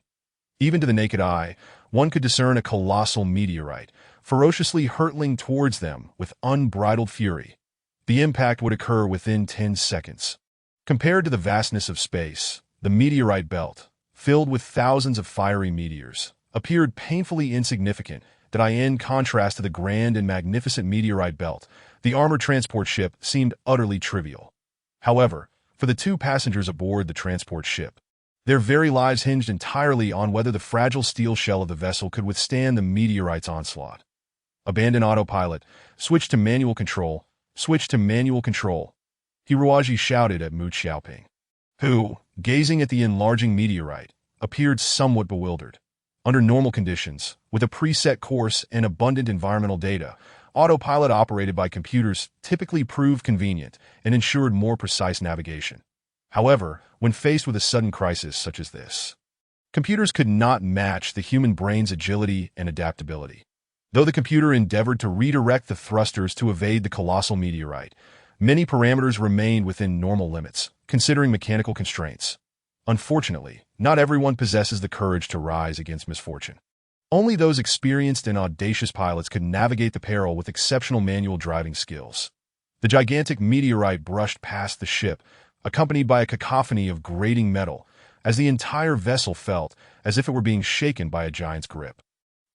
Even to the naked eye, one could discern a colossal meteorite, ferociously hurtling towards them with unbridled fury. The impact would occur within 10 seconds. Compared to the vastness of space, the meteorite belt, filled with thousands of fiery meteors, appeared painfully insignificant. In contrast to the grand and magnificent meteorite belt, the armored transport ship seemed utterly trivial. However, for the two passengers aboard the transport ship, their very lives hinged entirely on whether the fragile steel shell of the vessel could withstand the meteorite's onslaught. Abandon autopilot. Switch to manual control. Switch to manual control. Hiruaji shouted at Mu Xiaoping, who, gazing at the enlarging meteorite, appeared somewhat bewildered. Under normal conditions, with a preset course and abundant environmental data, autopilot operated by computers typically proved convenient and ensured more precise navigation. However, when faced with a sudden crisis such as this, computers could not match the human brain's agility and adaptability. Though the computer endeavored to redirect the thrusters to evade the colossal meteorite, many parameters remained within normal limits, considering mechanical constraints. Unfortunately, not everyone possesses the courage to rise against misfortune. Only those experienced and audacious pilots could navigate the peril with exceptional manual driving skills. The gigantic meteorite brushed past the ship, accompanied by a cacophony of grating metal, as the entire vessel felt as if it were being shaken by a giant's grip.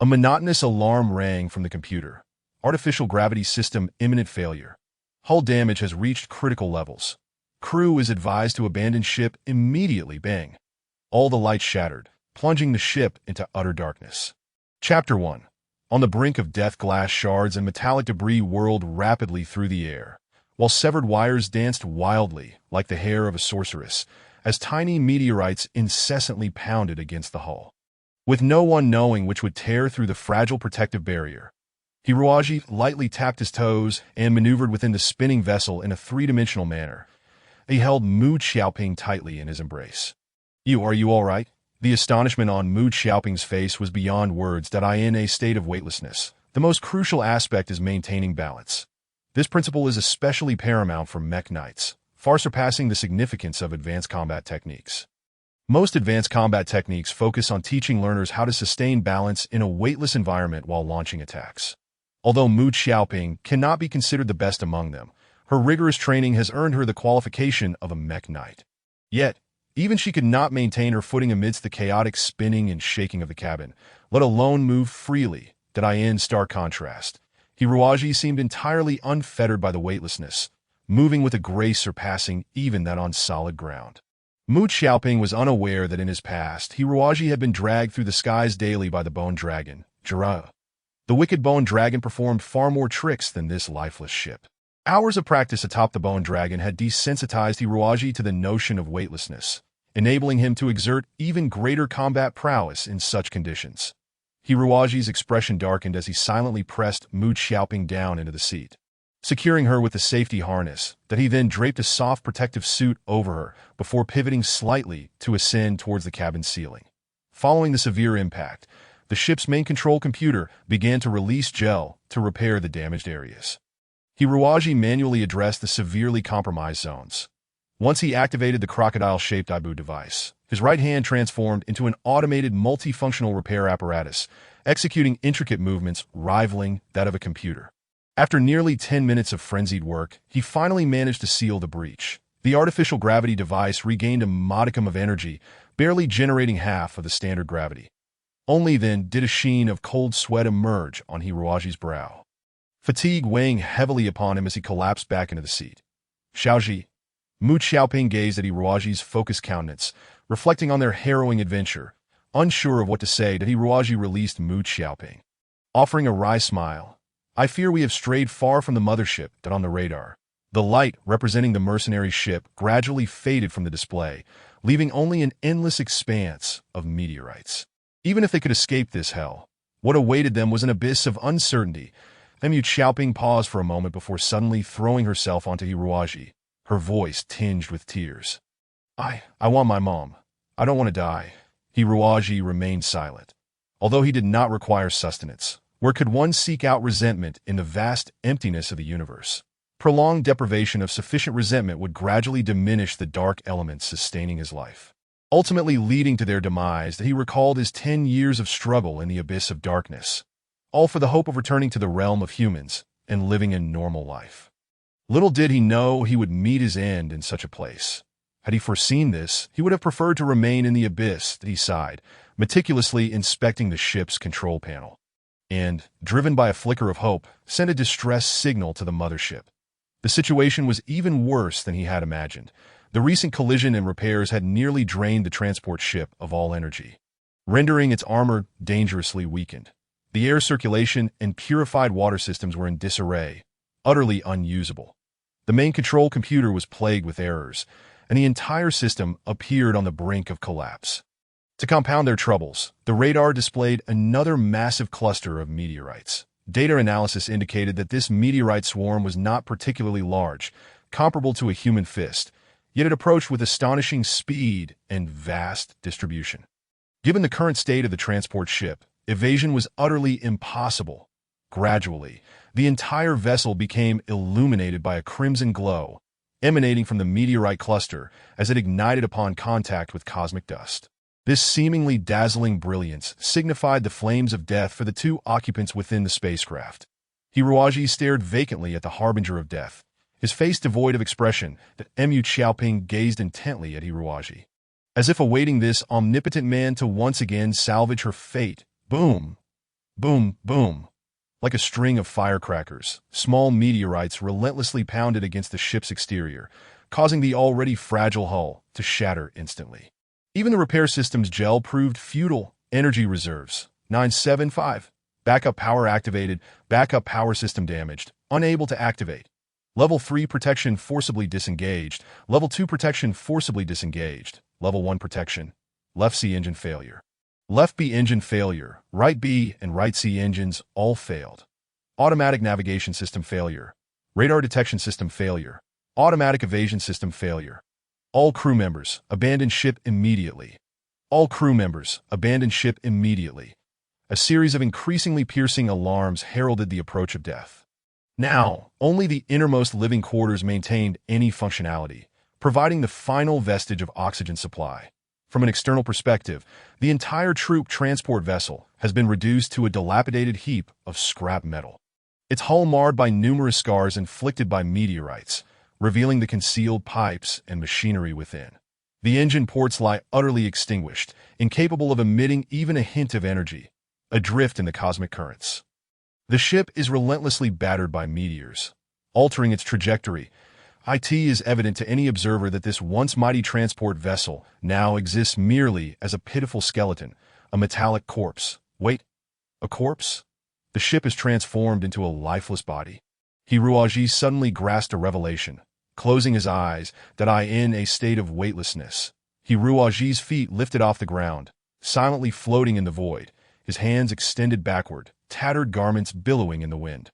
A monotonous alarm rang from the computer. Artificial gravity system imminent failure. Hull damage has reached critical levels. Crew is advised to abandon ship immediately. Bang. All the lights shattered, plunging the ship into utter darkness. Chapter 1. On the brink of death, glass shards and metallic debris whirled rapidly through the air, while severed wires danced wildly like the hair of a sorceress as tiny meteorites incessantly pounded against the hull. With no one knowing which would tear through the fragile protective barrier, Hiroaji lightly tapped his toes and maneuvered within the spinning vessel in a three-dimensional manner. He held Mu Xiaoping tightly in his embrace. Are you all right?" The astonishment on Mu Xiaoping's face was beyond words. That I in a state of weightlessness. The most crucial aspect is maintaining balance. This principle is especially paramount for mech knights, far surpassing the significance of advanced combat techniques. Most advanced combat techniques focus on teaching learners how to sustain balance in a weightless environment while launching attacks. Although Mu Xiaoping cannot be considered the best among them, her rigorous training has earned her the qualification of a mech knight. Yet, even she could not maintain her footing amidst the chaotic spinning and shaking of the cabin, let alone move freely. That I in stark contrast, Hiroaji seemed entirely unfettered by the weightlessness, moving with a grace surpassing even that on solid ground. Mu Xiaoping was unaware that in his past, Hiroaji had been dragged through the skies daily by the Bone Dragon, Jira. The wicked Bone Dragon performed far more tricks than this lifeless ship. Hours of practice atop the Bone Dragon had desensitized Hiroaji to the notion of weightlessness, enabling him to exert even greater combat prowess in such conditions. Hiroaji's expression darkened as he silently pressed Mu Xiaoping down into the seat, securing her with the safety harness, that he then draped a soft protective suit over her before pivoting slightly to ascend towards the cabin ceiling. Following the severe impact, the ship's main control computer began to release gel to repair the damaged areas. Hiroaji manually addressed the severely compromised zones. Once he activated the crocodile-shaped Ibu device, his right hand transformed into an automated multifunctional repair apparatus, executing intricate movements rivaling that of a computer. After nearly 10 minutes of frenzied work, he finally managed to seal the breach. The artificial gravity device regained a modicum of energy, barely generating half of the standard gravity. Only then did a sheen of cold sweat emerge on Hiroaji's brow, fatigue weighing heavily upon him as he collapsed back into the seat. "Xiaoji." Mu Xiaoping gazed at Hiroaji's focused countenance, reflecting on their harrowing adventure. Unsure of what to say, that Hiroaji released Mu Xiaoping, offering a wry smile. "I fear we have strayed far from the mothership." That on the radar, the light representing the mercenary ship gradually faded from the display, leaving only an endless expanse of meteorites. Even if they could escape this hell, what awaited them was an abyss of uncertainty. Mu Xiaoping paused for a moment before suddenly throwing herself onto Hiroaji, her voice tinged with tears. I want my mom. I don't want to die." Hiroaji remained silent. Although he did not require sustenance, where could one seek out resentment in the vast emptiness of the universe? Prolonged deprivation of sufficient resentment would gradually diminish the dark elements sustaining his life, ultimately leading to their demise. That he recalled his 10 years of struggle in the abyss of darkness, all for the hope of returning to the realm of humans and living a normal life. Little did he know he would meet his end in such a place. Had he foreseen this, he would have preferred to remain in the abyss. That he sighed, meticulously inspecting the ship's control panel, and, driven by a flicker of hope, sent a distress signal to the mothership. The situation was even worse than he had imagined. The recent collision and repairs had nearly drained the transport ship of all energy, rendering its armor dangerously weakened. The air circulation and purified water systems were in disarray, utterly unusable. The main control computer was plagued with errors, and the entire system appeared on the brink of collapse. To compound their troubles, the radar displayed another massive cluster of meteorites. Data analysis indicated that this meteorite swarm was not particularly large, comparable to a human fist, yet it approached with astonishing speed and vast distribution. Given the current state of the transport ship, evasion was utterly impossible. Gradually, the entire vessel became illuminated by a crimson glow, emanating from the meteorite cluster as it ignited upon contact with cosmic dust. This seemingly dazzling brilliance signified the flames of death for the two occupants within the spacecraft. Hiroaji stared vacantly at the harbinger of death, his face devoid of expression. That Mu Xiaoping gazed intently at Hiroaji, as if awaiting this omnipotent man to once again salvage her fate. Boom! Boom! Boom! Like a string of firecrackers, small meteorites relentlessly pounded against the ship's exterior, causing the already fragile hull to shatter instantly. Even the repair system's gel proved futile. Energy reserves, 975. Backup power activated. Backup power system damaged. Unable to activate. Level 3 protection forcibly disengaged. Level 2 protection forcibly disengaged. Level 1 protection. Left C engine failure. Left B engine failure. Right B and right C engines all failed. Automatic navigation system failure. Radar detection system failure. Automatic evasion system failure. All crew members, abandon ship immediately. All crew members, abandon ship immediately. A series of increasingly piercing alarms heralded the approach of death. Now, only the innermost living quarters maintained any functionality, providing the final vestige of oxygen supply. From an external perspective, the entire troop transport vessel has been reduced to a dilapidated heap of scrap metal. Its hull marred by numerous scars inflicted by meteorites, revealing the concealed pipes and machinery within. The engine ports lie utterly extinguished, incapable of emitting even a hint of energy, adrift in the cosmic currents. The ship is relentlessly battered by meteors, altering its trajectory. It is evident to any observer that this once mighty transport vessel now exists merely as a pitiful skeleton, a metallic corpse. Wait, a corpse? The ship is transformed into a lifeless body. Hiruagi suddenly grasped a revelation. Closing his eyes, in a state of weightlessness. Hiruagi's feet lifted off the ground, silently floating in the void, his hands extended backward, tattered garments billowing in the wind.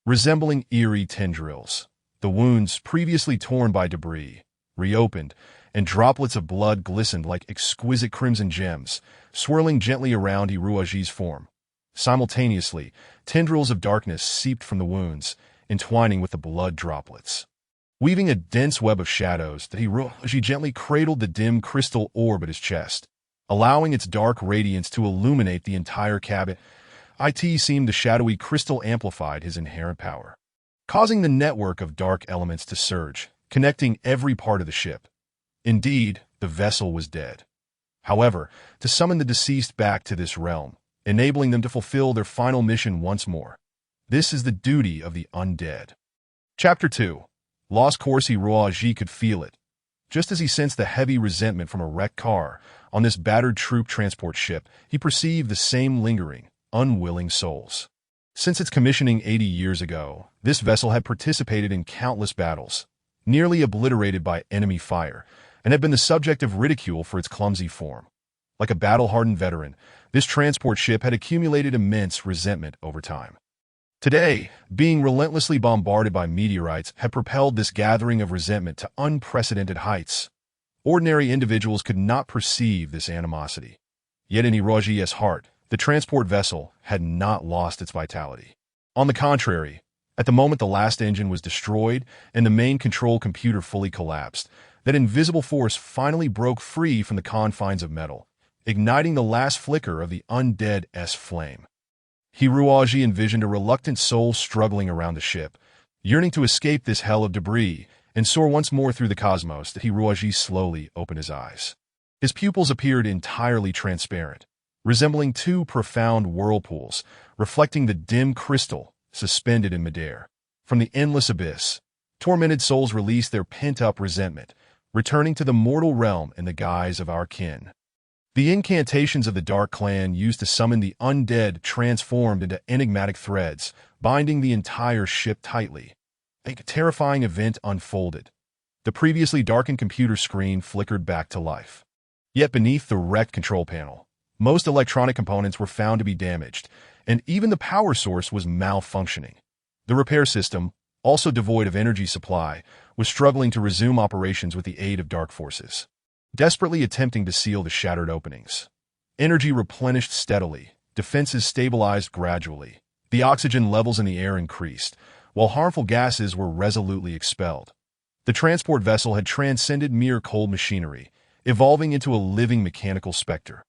Resembling eerie tendrils, the wounds previously torn by debris, reopened, and droplets of blood glistened like exquisite crimson gems, swirling gently around Hiruagi's form. Simultaneously, tendrils of darkness seeped from the wounds, entwining with the blood droplets. Weaving a dense web of shadows, Hiruagi gently cradled the dim crystal orb at his chest, allowing its dark radiance to illuminate the entire cabin. It seemed the shadowy crystal amplified his inherent power, causing the network of dark elements to surge, connecting every part of the ship. Indeed, the vessel was dead. However, to summon the deceased back to this realm, enabling them to fulfill their final mission once more. This is the duty of the undead. Chapter 2. Lost course. Hiruagi could feel it. Just as he sensed the heavy resentment from a wrecked car on this battered troop transport ship, he perceived the same lingering, unwilling souls. Since its commissioning 80 years ago, this vessel had participated in countless battles, nearly obliterated by enemy fire, and had been the subject of ridicule for its clumsy form. Like a battle-hardened veteran, this transport ship had accumulated immense resentment over time. Today, being relentlessly bombarded by meteorites had propelled this gathering of resentment to unprecedented heights. Ordinary individuals could not perceive this animosity. Yet in Hiruagi's heart, the transport vessel had not lost its vitality. On the contrary, at the moment the last engine was destroyed and the main control computer fully collapsed, that invisible force finally broke free from the confines of metal, igniting the last flicker of the undead's flame. Hiruagi envisioned a reluctant soul struggling around the ship, yearning to escape this hell of debris and soar once more through the cosmos. That Hiruagi slowly opened his eyes. His pupils appeared entirely transparent, resembling two profound whirlpools, reflecting the dim crystal suspended in midair. From the endless abyss, tormented souls released their pent-up resentment, returning to the mortal realm in the guise of our kin. The incantations of the Dark Clan used to summon the undead transformed into enigmatic threads, binding the entire ship tightly. A terrifying event unfolded. The previously darkened computer screen flickered back to life. Yet beneath the wrecked control panel, most electronic components were found to be damaged, and even the power source was malfunctioning. The repair system, also devoid of energy supply, was struggling to resume operations with the aid of dark forces, desperately attempting to seal the shattered openings. Energy replenished steadily, defenses stabilized gradually, the oxygen levels in the air increased, while harmful gases were resolutely expelled. The transport vessel had transcended mere cold machinery, evolving into a living mechanical specter.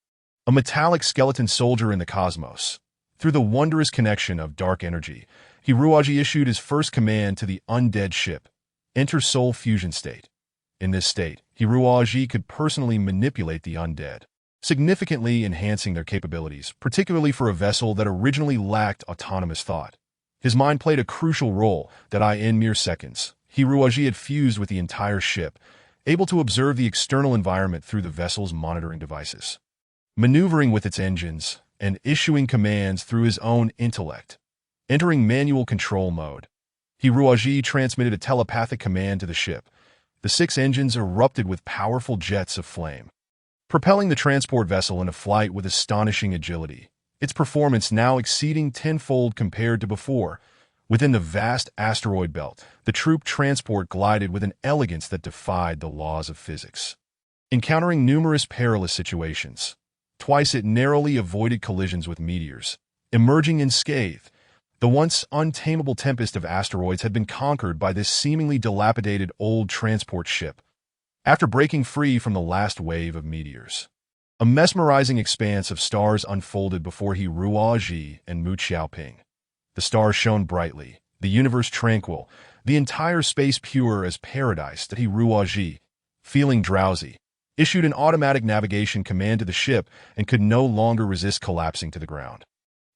A metallic skeleton soldier in the cosmos. Through the wondrous connection of dark energy, Hiruagi issued his first command to the undead ship: enter soul fusion state. In this state, Hiruagi could personally manipulate the undead, significantly enhancing their capabilities, particularly for a vessel that originally lacked autonomous thought. His mind played a crucial role in mere seconds. Hiruagi had fused with the entire ship, able to observe the external environment through the vessel's monitoring devices, maneuvering with its engines, and issuing commands through his own intellect. Entering manual control mode, Hiruaji transmitted a telepathic command to the ship. The 6 engines erupted with powerful jets of flame, propelling the transport vessel into flight with astonishing agility, its performance now exceeding tenfold compared to before. Within the vast asteroid belt, the troop transport glided with an elegance that defied the laws of physics. Encountering numerous perilous situations, twice it narrowly avoided collisions with meteors, emerging unscathed. The once untamable tempest of asteroids had been conquered by this seemingly dilapidated old transport ship, after breaking free from the last wave of meteors. A mesmerizing expanse of stars unfolded before Hiruaji and Mu Xiaoping. The stars shone brightly, the universe tranquil, the entire space pure as paradise. That Hiruaji, feeling drowsy, issued an automatic navigation command to the ship and could no longer resist collapsing to the ground.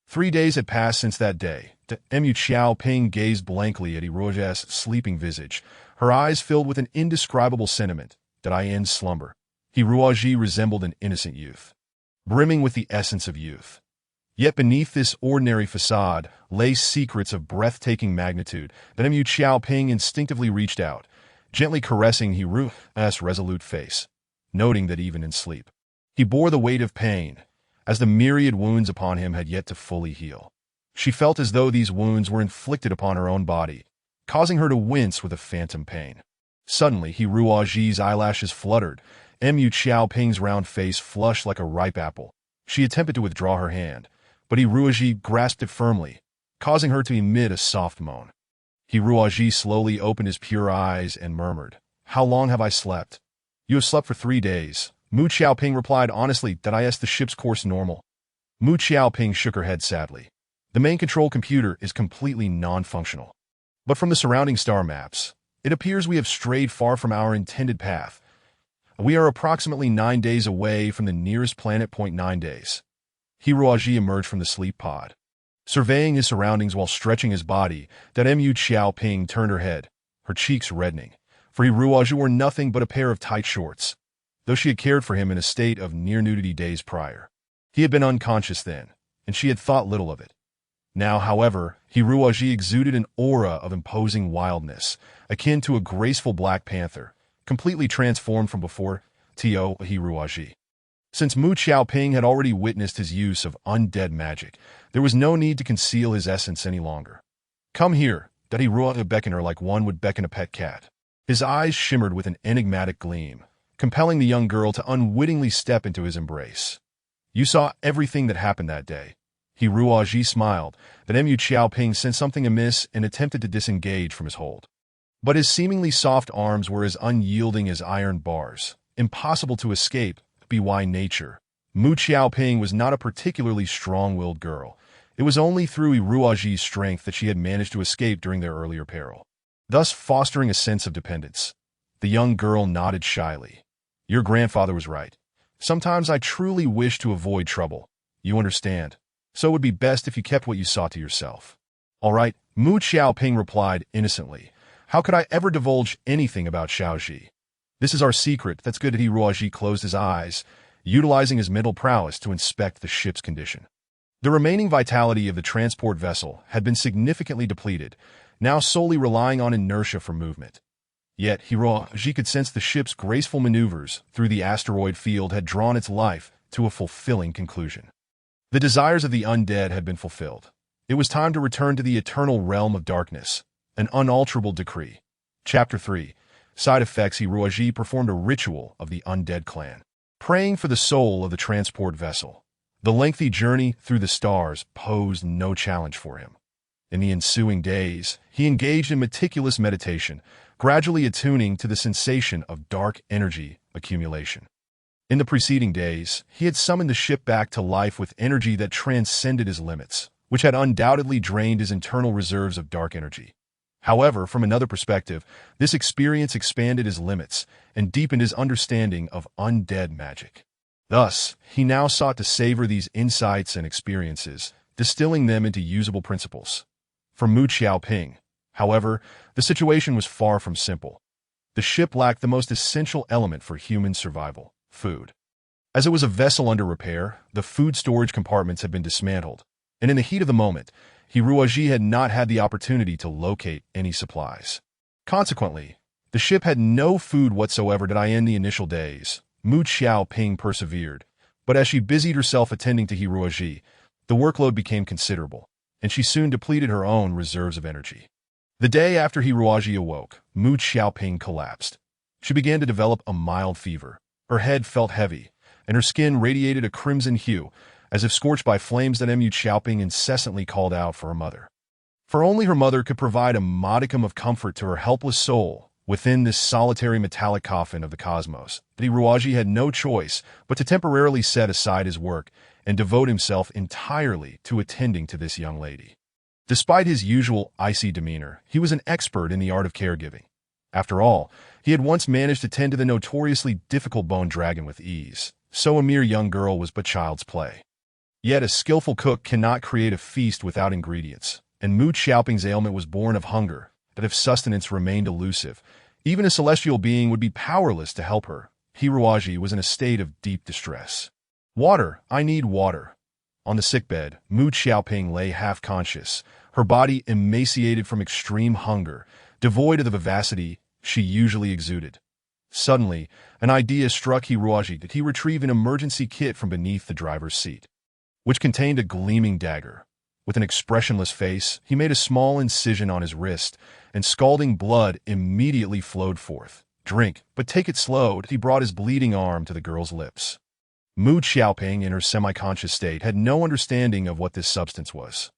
3 days had passed since that day. Mu Xiaoping gazed blankly at Hiruaji's sleeping visage, her eyes filled with an indescribable sentiment. Did I end slumber? Hiruaji resembled an innocent youth, brimming with the essence of youth. Yet beneath this ordinary facade lay secrets of breathtaking magnitude. That Mu Xiaoping instinctively reached out, gently caressing Hiruaji's resolute face, noting that even in sleep, he bore the weight of pain, as the myriad wounds upon him had yet to fully heal. She felt as though these wounds were inflicted upon her own body, causing her to wince with a phantom pain. Suddenly, Hiruaji's eyelashes fluttered, Mu Xiaoping's round face flushed like a ripe apple. She attempted to withdraw her hand, but Hiruaji grasped it firmly, causing her to emit a soft moan. Hiruaji slowly opened his pure eyes and murmured, "How long have I slept?" "You have slept for 3 days." Mu Xiaoping replied honestly. "Did I ask the ship's course normal?" Mu Xiaoping shook her head sadly. "The main control computer is completely non-functional. But from the surrounding star maps, it appears we have strayed far from our intended path. We are approximately 9 days away from the nearest planet. 9 days. Hiruaji emerged from the sleep pod, surveying his surroundings while stretching his body. That Mu Xiaoping turned her head, her cheeks reddening, for Hiruaji wore nothing but a pair of tight shorts, though she had cared for him in a state of near-nudity days prior. He had been unconscious then, and she had thought little of it. Now, however, Hiruaji exuded an aura of imposing wildness, akin to a graceful black panther, completely transformed from before. Hiruaji. Since Mu Xiaoping had already witnessed his use of undead magic, there was no need to conceal his essence any longer. "Come here," that Hiruaji beckoned her like one would beckon a pet cat. His eyes shimmered with an enigmatic gleam, compelling the young girl to unwittingly step into his embrace. "You saw everything that happened that day." Hiruaji smiled. That Mu Xiaoping sensed something amiss and attempted to disengage from his hold. But his seemingly soft arms were as unyielding as iron bars, impossible to escape. By nature, Mu Xiaoping was not a particularly strong-willed girl. It was only through Hiruaji's strength that she had managed to escape during their earlier peril, thus fostering a sense of dependence. The young girl nodded shyly. "Your grandfather was right. Sometimes I truly wish to avoid trouble. You understand? So it would be best if you kept what you saw to yourself." "All right," Mu Xiaoping replied innocently. "How could I ever divulge anything about Xiaoji? This is our secret." "That's good." Hiruaji closed his eyes, utilizing his mental prowess to inspect the ship's condition. The remaining vitality of the transport vessel had been significantly depleted, now solely relying on inertia for movement. Yet Hiruaji could sense the ship's graceful maneuvers through the asteroid field had drawn its life to a fulfilling conclusion. The desires of the undead had been fulfilled. It was time to return to the eternal realm of darkness, an unalterable decree. Chapter 3. Side effects. Hiruaji performed a ritual of the undead clan, praying for the soul of the transport vessel. The lengthy journey through the stars posed no challenge for him. In the ensuing days, he engaged in meticulous meditation, gradually attuning to the sensation of dark energy accumulation. In the preceding days, he had summoned the ship back to life with energy that transcended his limits, which had undoubtedly drained his internal reserves of dark energy. However, from another perspective, this experience expanded his limits and deepened his understanding of undead magic. Thus, he now sought to savor these insights and experiences, distilling them into usable principles. For Mu Xiaoping, however, the situation was far from simple. The ship lacked the most essential element for human survival: food. As it was a vessel under repair, the food storage compartments had been dismantled, and in the heat of the moment, Hiruoji had not had the opportunity to locate any supplies. Consequently, the ship had no food whatsoever to end the initial days. Mu Xiaoping persevered, but as she busied herself attending to Hiruoji, the workload became considerable, and she soon depleted her own reserves of energy. The day after Hiruoji awoke, Mu Xiaoping collapsed. She began to develop a mild fever. Her head felt heavy, and her skin radiated a crimson hue, as if scorched by flames that Mu Xiaoping incessantly called out for her mother. For only her mother could provide a modicum of comfort to her helpless soul within this solitary metallic coffin of the cosmos. But Hiruoji had no choice but to temporarily set aside his work and devote himself entirely to attending to this young lady. Despite his usual icy demeanor, he was an expert in the art of caregiving. After all, he had once managed to tend to the notoriously difficult bone dragon with ease, so a mere young girl was but child's play. Yet a skillful cook cannot create a feast without ingredients, and Mu Xiaoping's ailment was born of hunger, that if sustenance remained elusive, even a celestial being would be powerless to help her. Hiruoji was in a state of deep distress. "Water, I need water." On the sickbed, Mu Xiaoping lay half-conscious, her body emaciated from extreme hunger, devoid of the vivacity she usually exuded. Suddenly, an idea struck Hiruoji that he retrieve an emergency kit from beneath the driver's seat, which contained a gleaming dagger. With an expressionless face, he made a small incision on his wrist, and scalding blood immediately flowed forth. "Drink, but take it slow." He brought his bleeding arm to the girl's lips. Mu Xiaoping, in her semi-conscious state, had no understanding of what this substance was.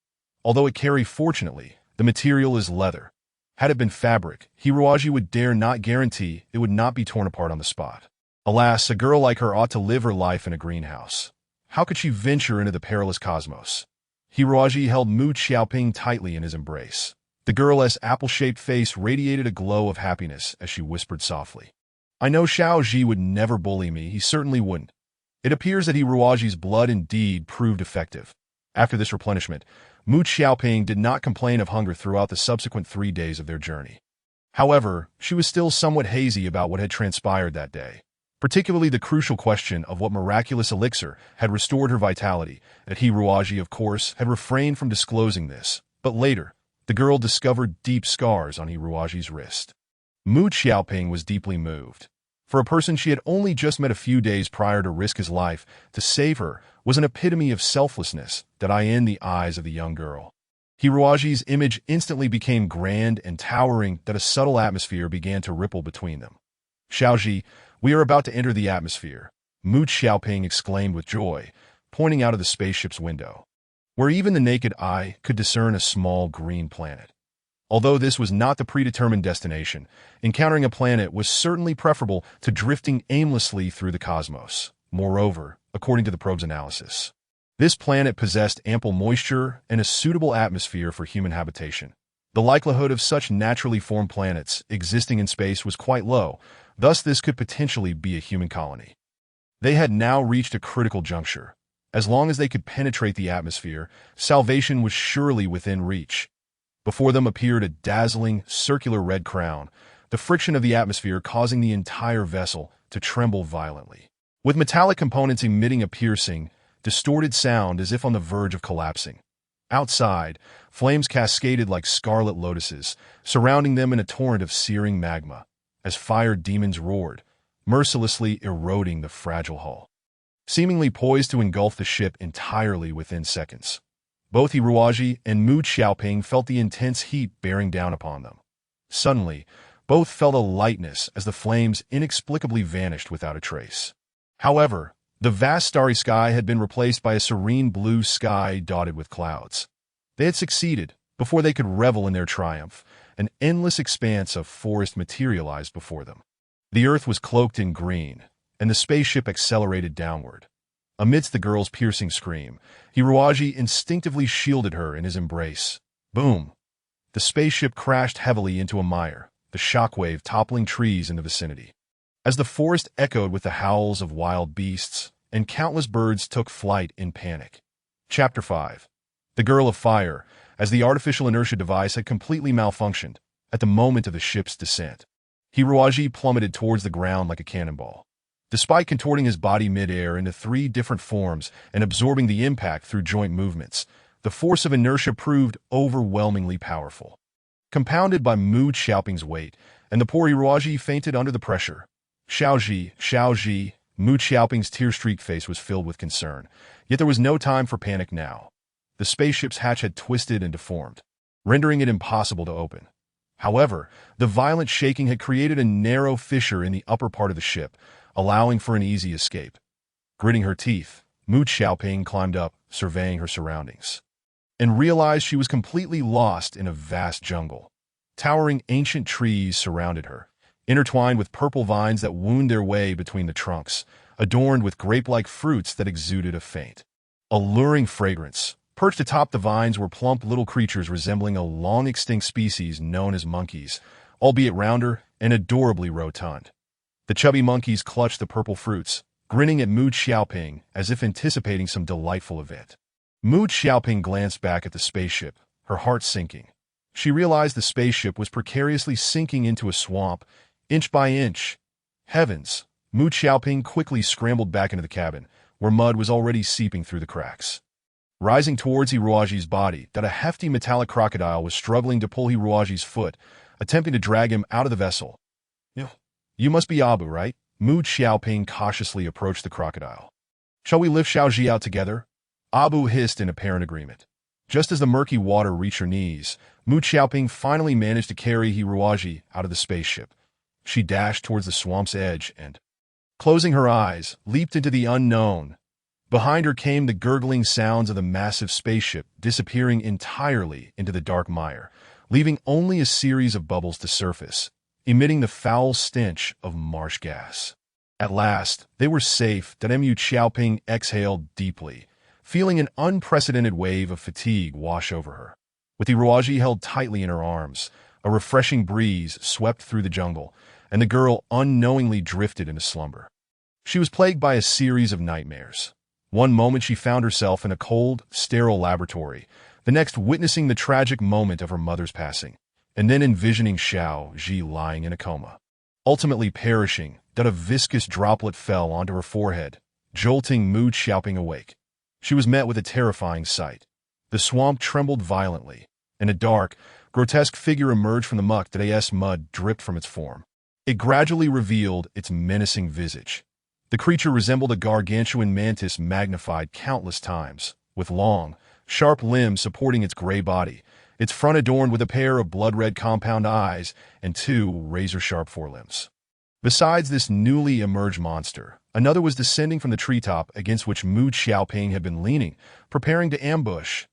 Although it carried, fortunately, the material is leather. Had it been fabric, Hiruoji would dare not guarantee it would not be torn apart on the spot. Alas, a girl like her ought to live her life in a greenhouse. How could she venture into the perilous cosmos? Hiruoji held Mu Xiaoping tightly in his embrace. The girl's apple-shaped face radiated a glow of happiness as she whispered softly, "I know Xiao Ji would never bully me, he certainly wouldn't." It appears that Hiruoji's blood indeed proved effective. After this replenishment, Mu Xiaoping did not complain of hunger throughout the subsequent 3 days of their journey. However, she was still somewhat hazy about what had transpired that day, particularly the crucial question of what miraculous elixir had restored her vitality. That Hiruoji, of course, had refrained from disclosing this, but later, the girl discovered deep scars on Hiruoji's wrist. Mu Xiaoping was deeply moved. For a person she had only just met a few days prior to risk his life to save her was an epitome of selflessness that in the eyes of the young girl. Hiruoji's image instantly became grand and towering, that a subtle atmosphere began to ripple between them. "Xiaoji, we are about to enter the atmosphere," Mu Xiaoping exclaimed with joy, pointing out of the spaceship's window, where even the naked eye could discern a small green planet. Although this was not the predetermined destination, encountering a planet was certainly preferable to drifting aimlessly through the cosmos. Moreover, according to the probe's analysis, this planet possessed ample moisture and a suitable atmosphere for human habitation. The likelihood of such naturally formed planets existing in space was quite low, thus this could potentially be a human colony. They had now reached a critical juncture. As long as they could penetrate the atmosphere, salvation was surely within reach. Before them appeared a dazzling, circular red crown, the friction of the atmosphere causing the entire vessel to tremble violently, with metallic components emitting a piercing, distorted sound as if on the verge of collapsing. Outside, flames cascaded like scarlet lotuses, surrounding them in a torrent of searing magma, as fire demons roared, mercilessly eroding the fragile hull, seemingly poised to engulf the ship entirely within seconds. Both Hiruoji and Mu Xiaoping felt the intense heat bearing down upon them. Suddenly, both felt a lightness as the flames inexplicably vanished without a trace. However, the vast starry sky had been replaced by a serene blue sky dotted with clouds. They had succeeded. Before they could revel in their triumph, an endless expanse of forest materialized before them. The earth was cloaked in green, and the spaceship accelerated downward. Amidst the girl's piercing scream, Hiruoji instinctively shielded her in his embrace. Boom! The spaceship crashed heavily into a mire, the shockwave toppling trees in the vicinity. As the forest echoed with the howls of wild beasts, and countless birds took flight in panic. Chapter 5. The Girl of Fire, as the artificial inertia device had completely malfunctioned at the moment of the ship's descent. Hiruoji plummeted towards the ground like a cannonball. Despite contorting his body mid-air into 3 different forms and absorbing the impact through joint movements, The force of inertia proved overwhelmingly powerful. Compounded by Mu Xiaoping's weight, and the poor Iruaji fainted under the pressure. Xiaoji, Mu Xiaoping's tear-streaked face was filled with concern, yet there was no time for panic now. The spaceship's hatch had twisted and deformed, rendering it impossible to open. However, the violent shaking had created a narrow fissure in the upper part of the ship, allowing for an easy escape. Gritting her teeth, Mu Xiaoping climbed up, surveying her surroundings, and realized she was completely lost in a vast jungle. Towering ancient trees surrounded her, intertwined with purple vines that wound their way between the trunks, adorned with grape-like fruits that exuded a faint, alluring fragrance. Perched atop the vines were plump little creatures resembling a long-extinct species known as monkeys, albeit rounder and adorably rotund. The chubby monkeys clutched the purple fruits, grinning at Mu Xiaoping as if anticipating some delightful event. Mu Xiaoping glanced back at the spaceship, her heart sinking. She realized the spaceship was precariously sinking into a swamp, inch by inch. Heavens! Mu Xiaoping quickly scrambled back into the cabin, where mud was already seeping through the cracks. Rising towards Hiruaji's body, that a hefty metallic crocodile was struggling to pull Hiruaji's foot, attempting to drag him out of the vessel. You must be Abu, right? Mu Xiaoping cautiously approached the crocodile. Shall we lift Xiaoji out together? Abu hissed in apparent agreement. Just as the murky water reached her knees, Mu Xiaoping finally managed to carry Hiruaji out of the spaceship. She dashed towards the swamp's edge and, closing her eyes, leaped into the unknown. Behind her came the gurgling sounds of the massive spaceship disappearing entirely into the dark mire, leaving only a series of bubbles to surface, emitting the foul stench of marsh gas. At last, they were safe. Mu Xiaoping exhaled deeply, feeling an unprecedented wave of fatigue wash over her. With Hiruaji held tightly in her arms, a refreshing breeze swept through the jungle, and the girl unknowingly drifted into slumber. She was plagued by a series of nightmares. One moment she found herself in a cold, sterile laboratory, the next witnessing the tragic moment of her mother's passing, and then envisioning Xiao Ji lying in a coma. Ultimately perishing, that a viscous droplet fell onto her forehead, jolting Mu Xiaoping awake. She was met with a terrifying sight. The swamp trembled violently, and a dark, grotesque figure emerged from the muck that as mud dripped from its form. It gradually revealed its menacing visage. The creature resembled a gargantuan mantis magnified countless times, with long, sharp limbs supporting its gray body, its front adorned with a pair of blood-red compound eyes and two razor-sharp forelimbs. Besides this newly emerged monster, another was descending from the treetop against which Mu Xiaoping had been leaning, preparing to ambush.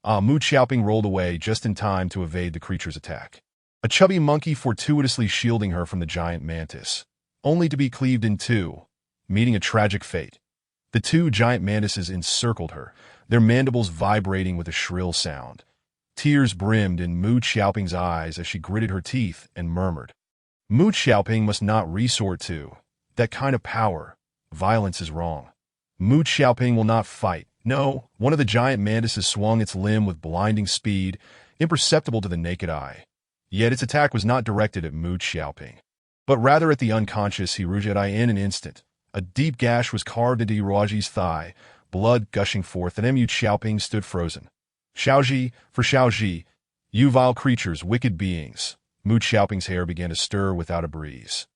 Mu Xiaoping rolled away just in time to evade the creature's attack. A chubby monkey fortuitously shielding her from the giant mantis, only to be cleaved in two, meeting a tragic fate. The two giant mantises encircled her, their mandibles vibrating with a shrill sound. Tears brimmed in Mu Xiaoping's eyes as she gritted her teeth and murmured, Mu Xiaoping must not resort to that kind of power. Violence is wrong. Mu Xiaoping will not fight. No, one of the giant mantises swung its limb with blinding speed, imperceptible to the naked eye. Yet its attack was not directed at Mu Xiaoping, but rather at the unconscious Hiruaji. In an instant, a deep gash was carved into Hiruaji's thigh, blood gushing forth, and Mu Xiaoping stood frozen. Xiaoji, for Xiaoji, you vile creatures, wicked beings. Mu Xiaoping's hair began to stir without a breeze,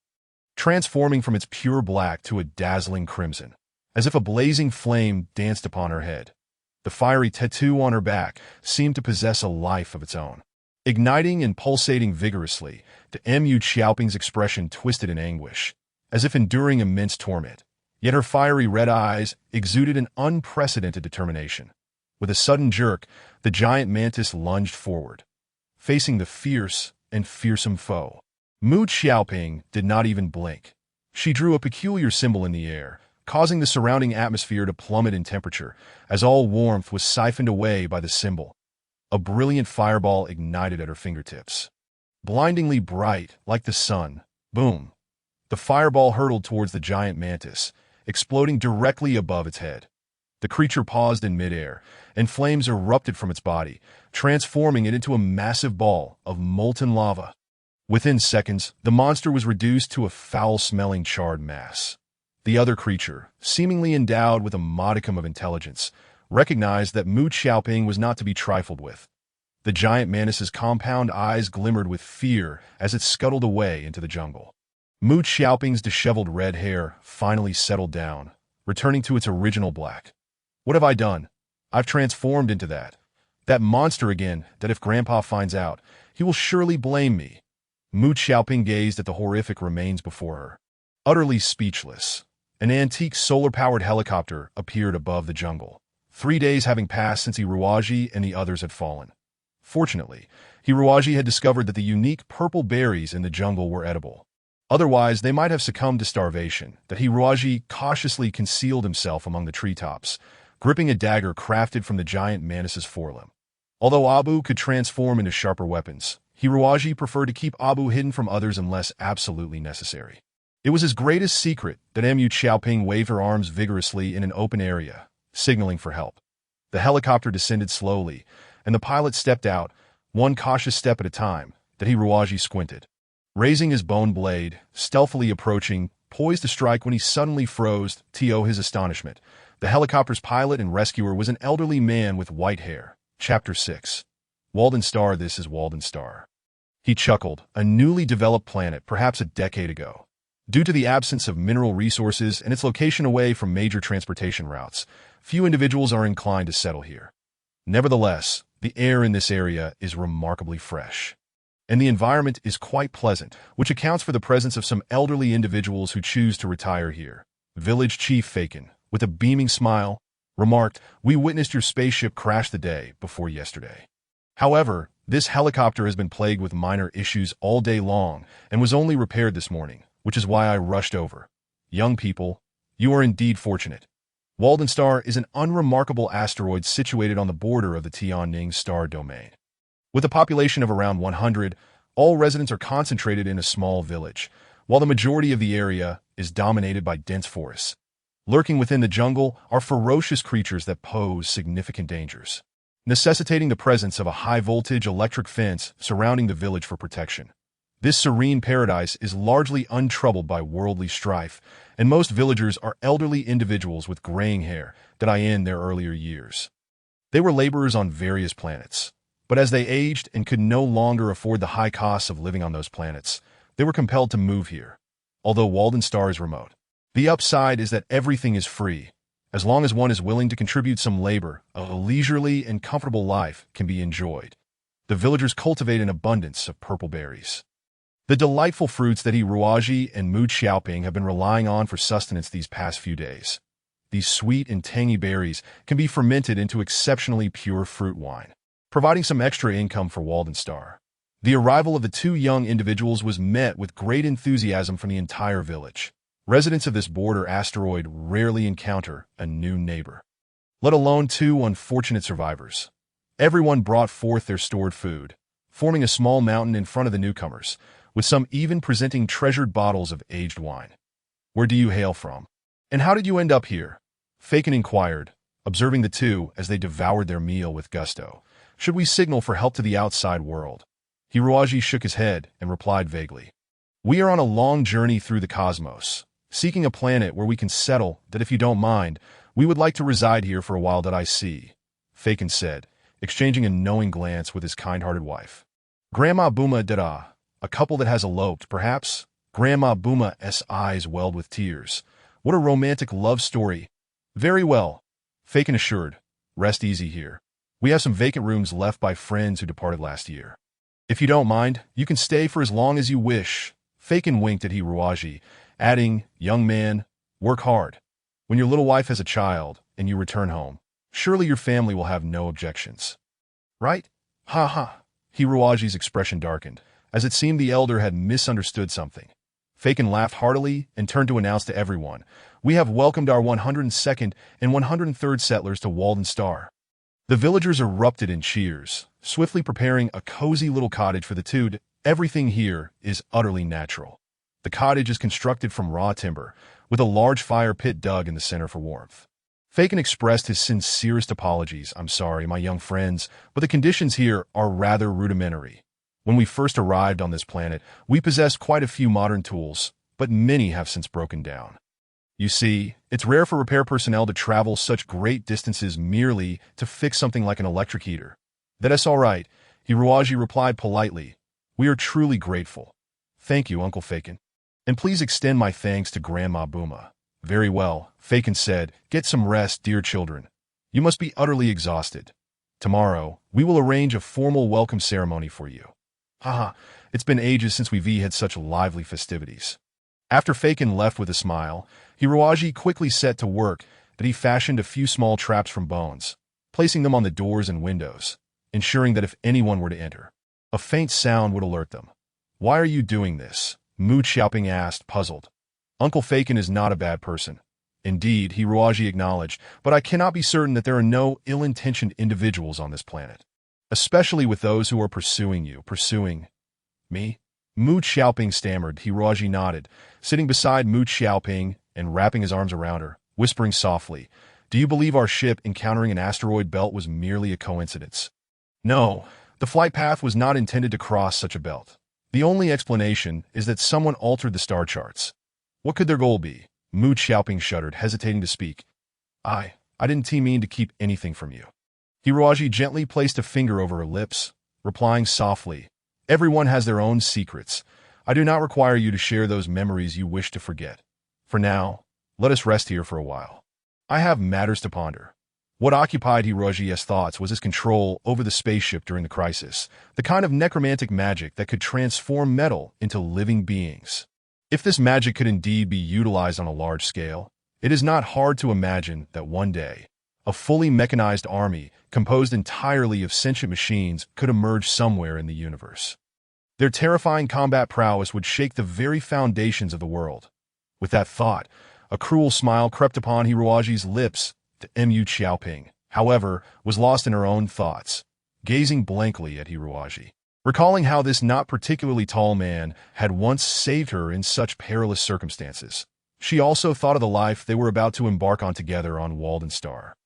transforming from its pure black to a dazzling crimson, as if a blazing flame danced upon her head. The fiery tattoo on her back seemed to possess a life of its own. Igniting and pulsating vigorously, the Mu Xiaoping's expression twisted in anguish, as if enduring immense torment. Yet her fiery red eyes exuded an unprecedented determination. With a sudden jerk, the giant mantis lunged forward, facing the fierce and fearsome foe. Mu Xiaoping did not even blink. She drew a peculiar symbol in the air, causing the surrounding atmosphere to plummet in temperature, as all warmth was siphoned away by the symbol. A brilliant fireball ignited at her fingertips. Blindingly bright, like the sun, boom! The fireball hurtled towards the giant mantis, exploding directly above its head. The creature paused in midair, and flames erupted from its body, transforming it into a massive ball of molten lava. Within seconds, the monster was reduced to a foul-smelling charred mass. The other creature, seemingly endowed with a modicum of intelligence, recognized that Mu Xiaoping was not to be trifled with. The giant mantis's compound eyes glimmered with fear as it scuttled away into the jungle. Mu Xiaoping's disheveled red hair finally settled down, returning to its original black. What have I done? I've transformed into that monster again, that if Grandpa finds out, he will surely blame me. Mu Xiaoping gazed at the horrific remains before her. Utterly speechless, an antique solar-powered helicopter appeared above the jungle, 3 days having passed since Hiruaji and the others had fallen. Fortunately, Hiruaji had discovered that the unique purple berries in the jungle were edible. Otherwise, they might have succumbed to starvation. That Hiruaji cautiously concealed himself among the treetops, gripping a dagger crafted from the giant mantis's forelimb. Although Abu could transform into sharper weapons, Hiruaji preferred to keep Abu hidden from others unless absolutely necessary. It was his greatest secret that Mu Xiaoping waved her arms vigorously in an open area, signaling for help. The helicopter descended slowly, and the pilot stepped out, one cautious step at a time, that Hiruaji squinted. Raising his bone blade, stealthily approaching, poised to strike when he suddenly froze, to his astonishment. The helicopter's pilot and rescuer was an elderly man with white hair. Chapter 6. Walden Star. This is Walden Star. He chuckled, a newly developed planet, perhaps a decade ago. Due to the absence of mineral resources and its location away from major transportation routes, few individuals are inclined to settle here. Nevertheless, the air in this area is remarkably fresh, and the environment is quite pleasant, which accounts for the presence of some elderly individuals who choose to retire here. Village Chief Fakin, with a beaming smile, remarked, "We witnessed your spaceship crash the day before yesterday. However, this helicopter has been plagued with minor issues all day long and was only repaired this morning, which is why I rushed over. Young people, you are indeed fortunate. Walden Star is an unremarkable asteroid situated on the border of the Tianning star domain. With a population of around 100, all residents are concentrated in a small village, while the majority of the area is dominated by dense forests. Lurking within the jungle are ferocious creatures that pose significant dangers, necessitating the presence of a high-voltage electric fence surrounding the village for protection. This serene paradise is largely untroubled by worldly strife, and most villagers are elderly individuals with graying hair that I in their earlier years. They were laborers on various planets, but as they aged and could no longer afford the high costs of living on those planets, they were compelled to move here. Although Walden Star is remote, the upside is that everything is free. As long as one is willing to contribute some labor, a leisurely and comfortable life can be enjoyed. The villagers cultivate an abundance of purple berries, the delightful fruits that Hiruaji and Mu Xiaoping have been relying on for sustenance these past few days. These sweet and tangy berries can be fermented into exceptionally pure fruit wine, providing some extra income for Walden Star. The arrival of the two young individuals was met with great enthusiasm from the entire village. Residents of this border asteroid rarely encounter a new neighbor, let alone two unfortunate survivors. Everyone brought forth their stored food, forming a small mountain in front of the newcomers, with some even presenting treasured bottles of aged wine. "Where do you hail from? And how did you end up here?" Fakin inquired, observing the two as they devoured their meal with gusto. "Should we signal for help to the outside world?" Hiruaji shook his head and replied vaguely, "We are on a long journey through the cosmos, seeking a planet where we can settle. That if you don't mind, we would like to reside here for a while. That I see," Fakin said, exchanging a knowing glance with his kind-hearted wife. "Grandma Buma Dada, a couple that has eloped, perhaps?" Grandma Buma's eyes welled with tears. "What a romantic love story." "Very well," Fakin assured. "Rest easy here. We have some vacant rooms left by friends who departed last year. If you don't mind, you can stay for as long as you wish." Fakin winked at Hiruaji, adding, "Young man, work hard. When your little wife has a child and you return home, surely your family will have no objections. Right? Ha ha." Hiruaji's expression darkened, as it seemed the elder had misunderstood something. Fakin laughed heartily and turned to announce to everyone, "We have welcomed our 102nd and 103rd settlers to Walden Star." The villagers erupted in cheers, swiftly preparing a cozy little cottage for the two. Everything here is utterly natural. The cottage is constructed from raw timber, with a large fire pit dug in the center for warmth. Fakin expressed his sincerest apologies. "I'm sorry, my young friends, but the conditions here are rather rudimentary. When we first arrived on this planet, we possessed quite a few modern tools, but many have since broken down. You see, it's rare for repair personnel to travel such great distances merely to fix something like an electric heater. That's all right, Hiroaji replied politely. We are truly grateful. Thank you, Uncle Faken. And please extend my thanks to Grandma Booma. Very well, Faken said. Get some rest, dear children. You must be utterly exhausted. Tomorrow, we will arrange a formal welcome ceremony for you. Haha, it's been ages since we've had such lively festivities. After Faken left with a smile, Hiroaji quickly set to work that he fashioned a few small traps from bones, placing them on the doors and windows, ensuring that if anyone were to enter, a faint sound would alert them. Why are you doing this? Mu Xiaoping asked, puzzled. Uncle Faken is not a bad person. Indeed, Hiroaji acknowledged, but I cannot be certain that there are no ill-intentioned individuals on this planet, especially with those who are pursuing you. Pursuing me? Mu Xiaoping stammered. Hiroaji nodded, sitting beside Mu Xiaoping and wrapping his arms around her, whispering softly, Do you believe our ship encountering an asteroid belt was merely a coincidence? No, the flight path was not intended to cross such a belt. The only explanation is that someone altered the star charts. What could their goal be? Mu Xiaoping shuddered, hesitating to speak. I didn't mean to keep anything from you. Hiroaji gently placed a finger over her lips, replying softly, Everyone has their own secrets. I do not require you to share those memories you wish to forget. For now, let us rest here for a while. I have matters to ponder. What occupied Hiroaji's thoughts was his control over the spaceship during the crisis, the kind of necromantic magic that could transform metal into living beings. If this magic could indeed be utilized on a large scale, it is not hard to imagine that one day, a fully mechanized army composed entirely of sentient machines could emerge somewhere in the universe. Their terrifying combat prowess would shake the very foundations of the world. With that thought, a cruel smile crept upon Hiroaji's lips. Mu Xiaoping, however, was lost in her own thoughts, gazing blankly at Hiroaji, recalling how this not particularly tall man had once saved her in such perilous circumstances. She also thought of the life they were about to embark on together on Walden Star.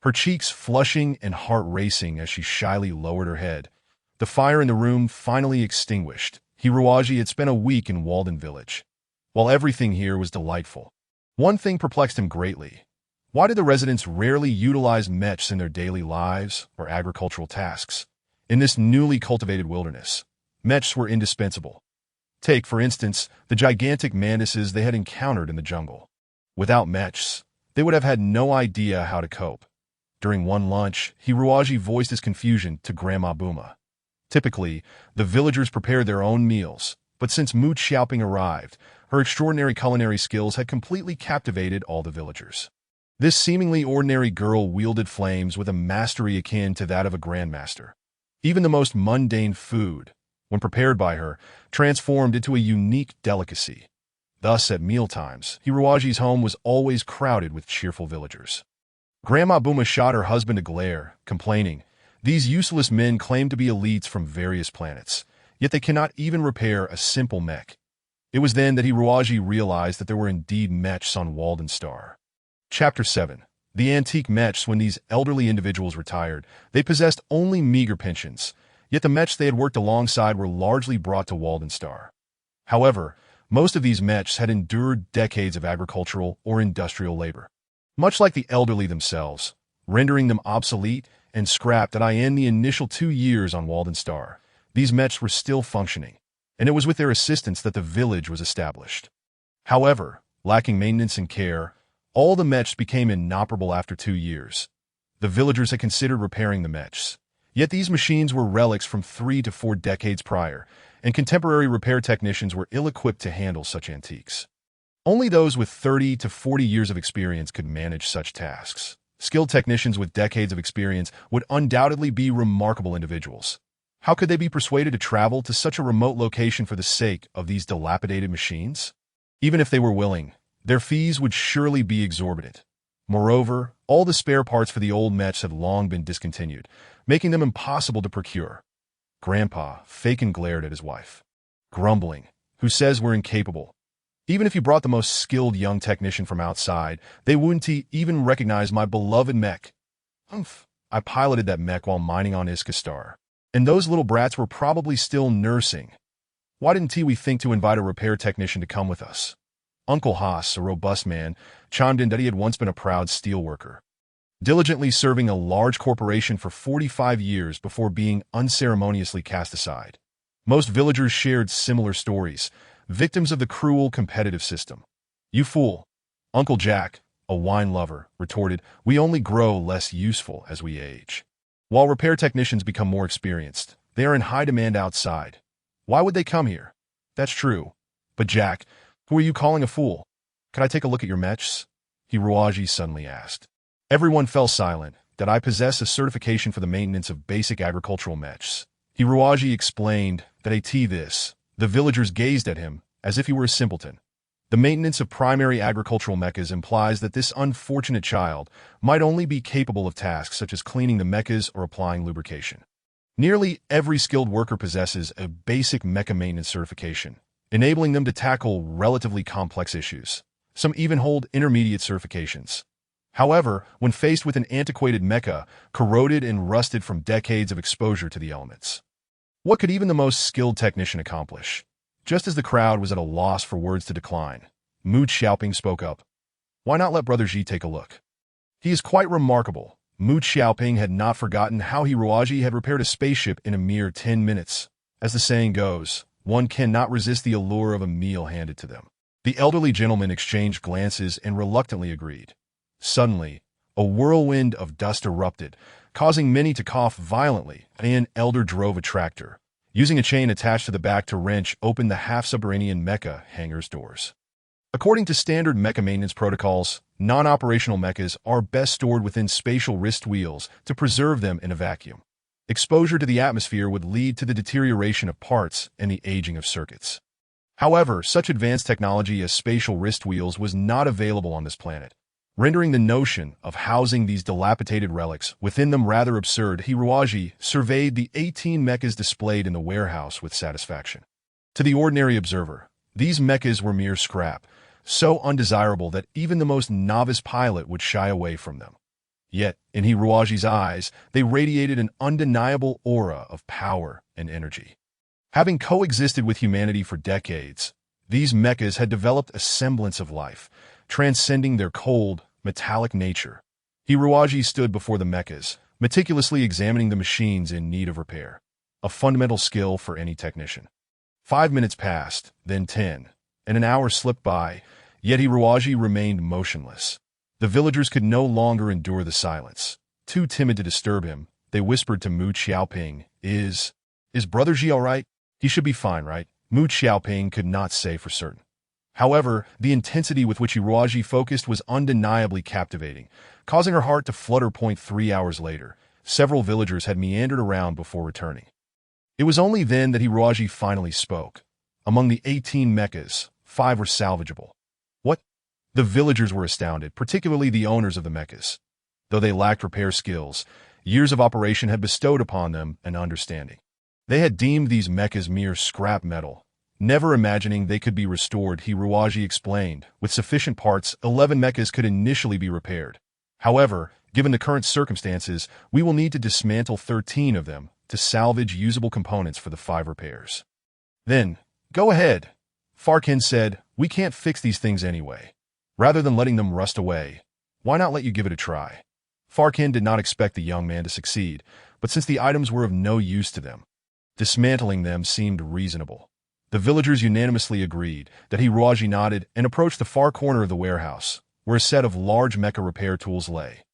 Her cheeks flushing and heart racing as she shyly lowered her head. The fire in the room finally extinguished. Hiroaji had spent a week in Walden Village. While everything here was delightful, one thing perplexed him greatly. Why did the residents rarely utilize mechs in their daily lives or agricultural tasks? In this newly cultivated wilderness, mechs were indispensable. Take, for instance, the gigantic mantises they had encountered in the jungle. Without mechs, they would have had no idea how to cope. During one lunch, Hiroaji voiced his confusion to Grandma Booma. Typically, the villagers prepared their own meals, but since Mu Xiaoping arrived, her extraordinary culinary skills had completely captivated all the villagers. This seemingly ordinary girl wielded flames with a mastery akin to that of a grandmaster. Even the most mundane food, when prepared by her, transformed into a unique delicacy. Thus, at mealtimes, Hiroaji's home was always crowded with cheerful villagers. Grandma Booma shot her husband a glare, complaining, These useless men claim to be elites from various planets, yet they cannot even repair a simple mech. It was then that Hiroaji realized that there were indeed mechs on Walden Star. Chapter 7. The antique mechs. When these elderly individuals retired, they possessed only meager pensions, yet the mechs they had worked alongside were largely brought to Walden Star. However, most of these mechs had endured decades of agricultural or industrial labor, much like the elderly themselves, rendering them obsolete and scrapped. In the initial 2 years on Walden Star, these mechs were still functioning, and it was with their assistance that the village was established. However, lacking maintenance and care, all the mechs became inoperable after 2 years. The villagers had considered repairing the mechs, yet these machines were relics from 3 to 4 decades prior, and contemporary repair technicians were ill-equipped to handle such antiques. Only those with 30 to 40 years of experience could manage such tasks. Skilled technicians with decades of experience would undoubtedly be remarkable individuals. How could they be persuaded to travel to such a remote location for the sake of these dilapidated machines? Even if they were willing, their fees would surely be exorbitant. Moreover, all the spare parts for the old mechs had long been discontinued, making them impossible to procure. Grandpa Faken glared at his wife, grumbling, Who says we're incapable? Even if you brought the most skilled young technician from outside, they wouldn't even recognize my beloved mech. I piloted that mech while mining on Iskastar, and those little brats were probably still nursing. Why didn't we think to invite a repair technician to come with us? Uncle Haas, a robust man, chimed in that he had once been a proud steelworker, diligently serving a large corporation for 45 years before being unceremoniously cast aside. Most villagers shared similar stories, victims of the cruel competitive system. "You fool," Uncle Jack, a wine lover, retorted, "we only grow less useful as we age. While repair technicians become more experienced, they are in high demand outside. Why would they come here?" "That's true. But Jack, who are you calling a fool? Could I take a look at your mechs?" Hiroaji suddenly asked. Everyone fell silent. "That I possess a certification for the maintenance of basic agricultural mechs." Hiroaji explained that this. The villagers gazed at him as if he were a simpleton. The maintenance of primary agricultural mechas implies that this unfortunate child might only be capable of tasks such as cleaning the mechas or applying lubrication. Nearly every skilled worker possesses a basic mecha maintenance certification, enabling them to tackle relatively complex issues. Some even hold intermediate certifications. However, when faced with an antiquated mecha, corroded and rusted from decades of exposure to the elements, what could even the most skilled technician accomplish? Just as the crowd was at a loss for words to decline, Mu Xiaoping spoke up. "Why not let Brother Ji take a look? He is quite remarkable." Mu Xiaoping had not forgotten how Hiroaji had repaired a spaceship in a mere 10 minutes. As the saying goes, one cannot resist the allure of a meal handed to them. The elderly gentleman exchanged glances and reluctantly agreed. Suddenly, a whirlwind of dust erupted, causing many to cough violently. An elder drove a tractor, using a chain attached to the back to wrench open the half-subterranean mecha hangar's doors. According to standard mecha maintenance protocols, non-operational mechas are best stored within spatial wrist wheels to preserve them in a vacuum. Exposure to the atmosphere would lead to the deterioration of parts and the aging of circuits. However, such advanced technology as spatial wrist wheels was not available on this planet, rendering the notion of housing these dilapidated relics within them rather absurd. Hiroaji surveyed the 18 mechas displayed in the warehouse with satisfaction. To the ordinary observer, these mechas were mere scrap, so undesirable that even the most novice pilot would shy away from them. Yet, in Hiroaji's eyes, they radiated an undeniable aura of power and energy. Having coexisted with humanity for decades, these mechas had developed a semblance of life, transcending their cold, metallic nature. Hiroaji stood before the mechas, meticulously examining the machines in need of repair, a fundamental skill for any technician. 5 minutes passed, then 10, and an hour slipped by, yet Hiroaji remained motionless. The villagers could no longer endure the silence. Too timid to disturb him, they whispered to Mu Xiaoping, Is Brother Ji all right? He should be fine, right?" Mu Xiaoping could not say for certain. However, the intensity with which Hiroaji focused was undeniably captivating, causing her heart to flutter. 3 hours later, several villagers had meandered around before returning. It was only then that Hiroaji finally spoke. Among the 18 mechas, 5 were salvageable. What? The villagers were astounded, particularly the owners of the mechas. Though they lacked repair skills, years of operation had bestowed upon them an understanding. They had deemed these mechas mere scrap metal, never imagining they could be restored. Hiroaji explained, with sufficient parts, 11 mechas could initially be repaired. However, given the current circumstances, we will need to dismantle 13 of them to salvage usable components for the 5 repairs. "Then, go ahead," Farkin said. "We can't fix these things anyway. Rather than letting them rust away, why not let you give it a try?" Farkin did not expect the young man to succeed, but since the items were of no use to them, dismantling them seemed reasonable. The villagers unanimously agreed that Hiroaji nodded and approached the far corner of the warehouse, where a set of large mecha repair tools lay.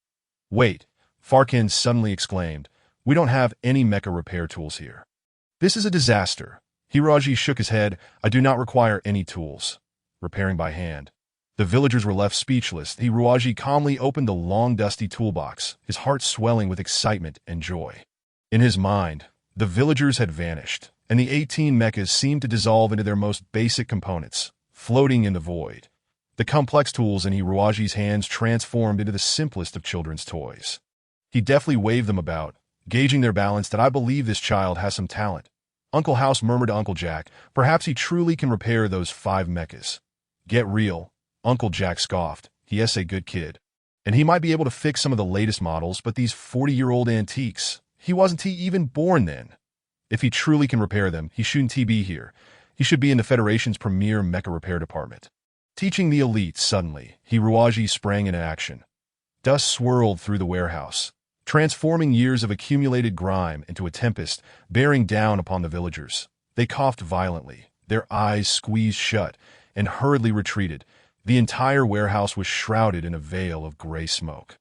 "Wait," Farkin suddenly exclaimed, "we don't have any mecha repair tools here. This is a disaster." Hiroaji shook his head. "I do not require any tools. Repairing by hand." The villagers were left speechless. Hiroaji calmly opened the long dusty toolbox, his heart swelling with excitement and joy. In his mind, the villagers had vanished, and the 18 mechas seemed to dissolve into their most basic components, floating in the void. The complex tools in Hiroaji's hands transformed into the simplest of children's toys. He deftly waved them about, gauging their balance. "That I believe this child has some talent." Uncle House murmured to Uncle Jack, "Perhaps he truly can repair those 5 mechas." "Get real," Uncle Jack scoffed. "He's a good kid. And he might be able to fix some of the latest models, but these 40-year-old antiques, he wasn't even born then. If he truly can repair them, he shouldn't be here. He should be in the Federation's premier mecha repair department." Teaching the elite suddenly, Hiruaji sprang into action. Dust swirled through the warehouse, transforming years of accumulated grime into a tempest, bearing down upon the villagers. They coughed violently, their eyes squeezed shut, and hurriedly retreated. The entire warehouse was shrouded in a veil of gray smoke,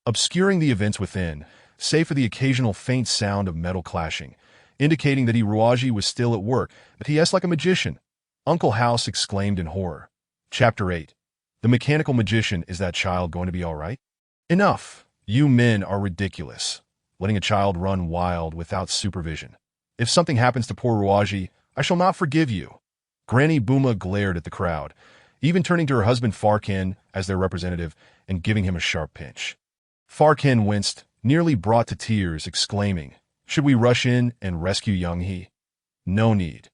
obscuring the events within, save for the occasional faint sound of metal clashing, indicating that Hiruaji was still at work. But he asked like a magician. Uncle House exclaimed in horror. Chapter 8. The mechanical magician. Is that child going to be all right? Enough. You men are ridiculous. Letting a child run wild without supervision. If something happens to poor Ruaji, I shall not forgive you. Granny Booma glared at the crowd, even turning to her husband Farkin as their representative and giving him a sharp pinch. Farkin winced, nearly brought to tears, exclaiming, "Should we rush in and rescue young he?" No need.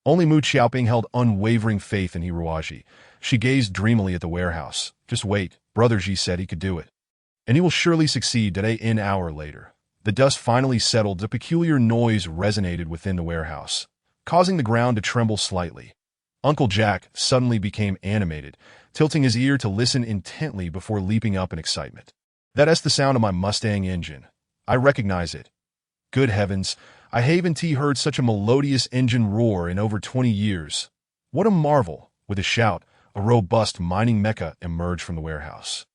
Only Mu Xiaoping held unwavering faith in Hiruaji. She gazed dreamily at the warehouse. Just wait, Brother Ji said he could do it. And he will surely succeed today. An hour later, the dust finally settled. A peculiar noise resonated within the warehouse, causing the ground to tremble slightly. Uncle Jack suddenly became animated, tilting his ear to listen intently before leaping up in excitement. That's the sound of my Mustang engine. I recognize it. Good heavens, I haven't heard such a melodious engine roar in over 20 years. What a marvel! With a shout, a robust mining mecha emerged from the warehouse.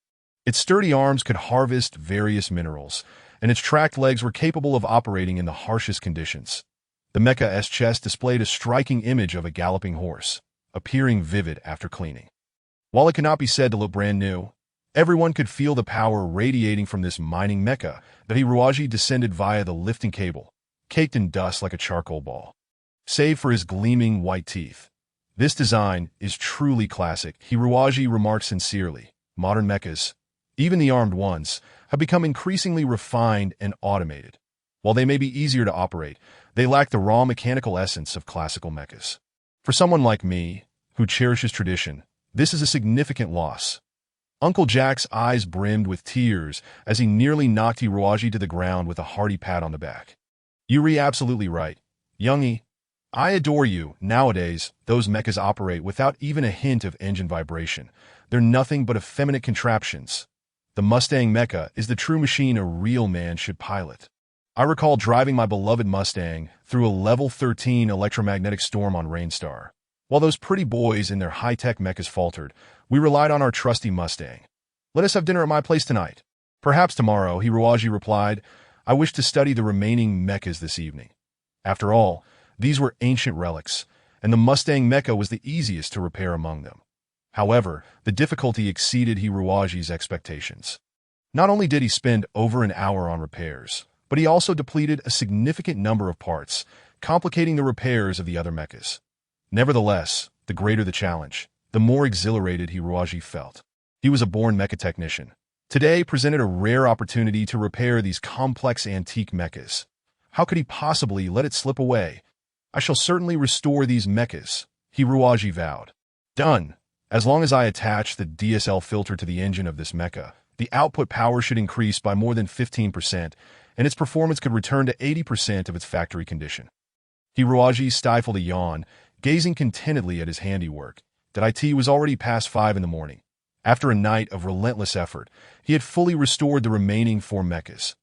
Its sturdy arms could harvest various minerals, and its tracked legs were capable of operating in the harshest conditions. The mecha's chest displayed a striking image of a galloping horse, appearing vivid after cleaning. While it could not be said to look brand new, everyone could feel the power radiating from this mining mecha. That Hiruaji descended via the lifting cable, caked in dust like a charcoal ball, save for his gleaming white teeth. This design is truly classic, Hiruaji remarked sincerely. Modern mechas, even the armed ones, have become increasingly refined and automated. While they may be easier to operate, they lack the raw mechanical essence of classical mechas. For someone like me, who cherishes tradition, this is a significant loss. Uncle Jack's eyes brimmed with tears as he nearly knocked Hiruaji to the ground with a hearty pat on the back. You're absolutely right, youngie. I adore you. Nowadays, those mechas operate without even a hint of engine vibration. They're nothing but effeminate contraptions. The Mustang mecha is the true machine a real man should pilot. I recall driving my beloved Mustang through a level 13 electromagnetic storm on Rainstar. While those pretty boys in their high-tech mechas faltered, we relied on our trusty Mustang. Let us have dinner at my place tonight. Perhaps tomorrow, Hiruaji replied. I wish to study the remaining mechas this evening. After all, these were ancient relics, and the Mustang mecha was the easiest to repair among them. However, the difficulty exceeded Hiruaji's expectations. Not only did he spend over an hour on repairs, but he also depleted a significant number of parts, complicating the repairs of the other mechas. Nevertheless, the greater the challenge, the more exhilarated Hiruaji felt. He was a born mecha technician. Today presented a rare opportunity to repair these complex antique mechas. How could he possibly let it slip away? I shall certainly restore these mechas, Hiruaji vowed. Done. As long as I attach the DSL filter to the engine of this mecha, the output power should increase by more than 15%, and its performance could return to 80% of its factory condition. Hiruaji stifled a yawn, gazing contentedly at his handiwork. That it was already past 5 in the morning. After a night of relentless effort, he had fully restored the remaining 4 mechas.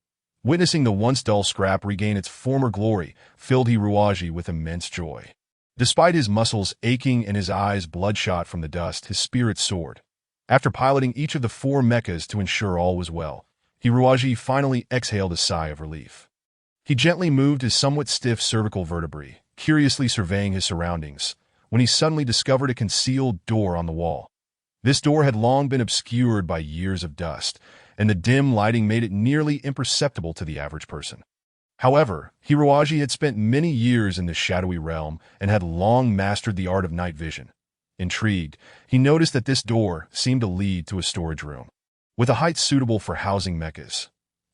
Witnessing the once dull scrap regain its former glory filled Hiruaji with immense joy. Despite his muscles aching and his eyes bloodshot from the dust, his spirit soared. After piloting each of the 4 mechas to ensure all was well, Hiruaji finally exhaled a sigh of relief. He gently moved his somewhat stiff cervical vertebrae, curiously surveying his surroundings, when he suddenly discovered a concealed door on the wall. This door had long been obscured by years of dust, and the dim lighting made it nearly imperceptible to the average person. However, Hiruaji had spent many years in this shadowy realm and had long mastered the art of night vision. Intrigued, he noticed that this door seemed to lead to a storage room, with a height suitable for housing mechas.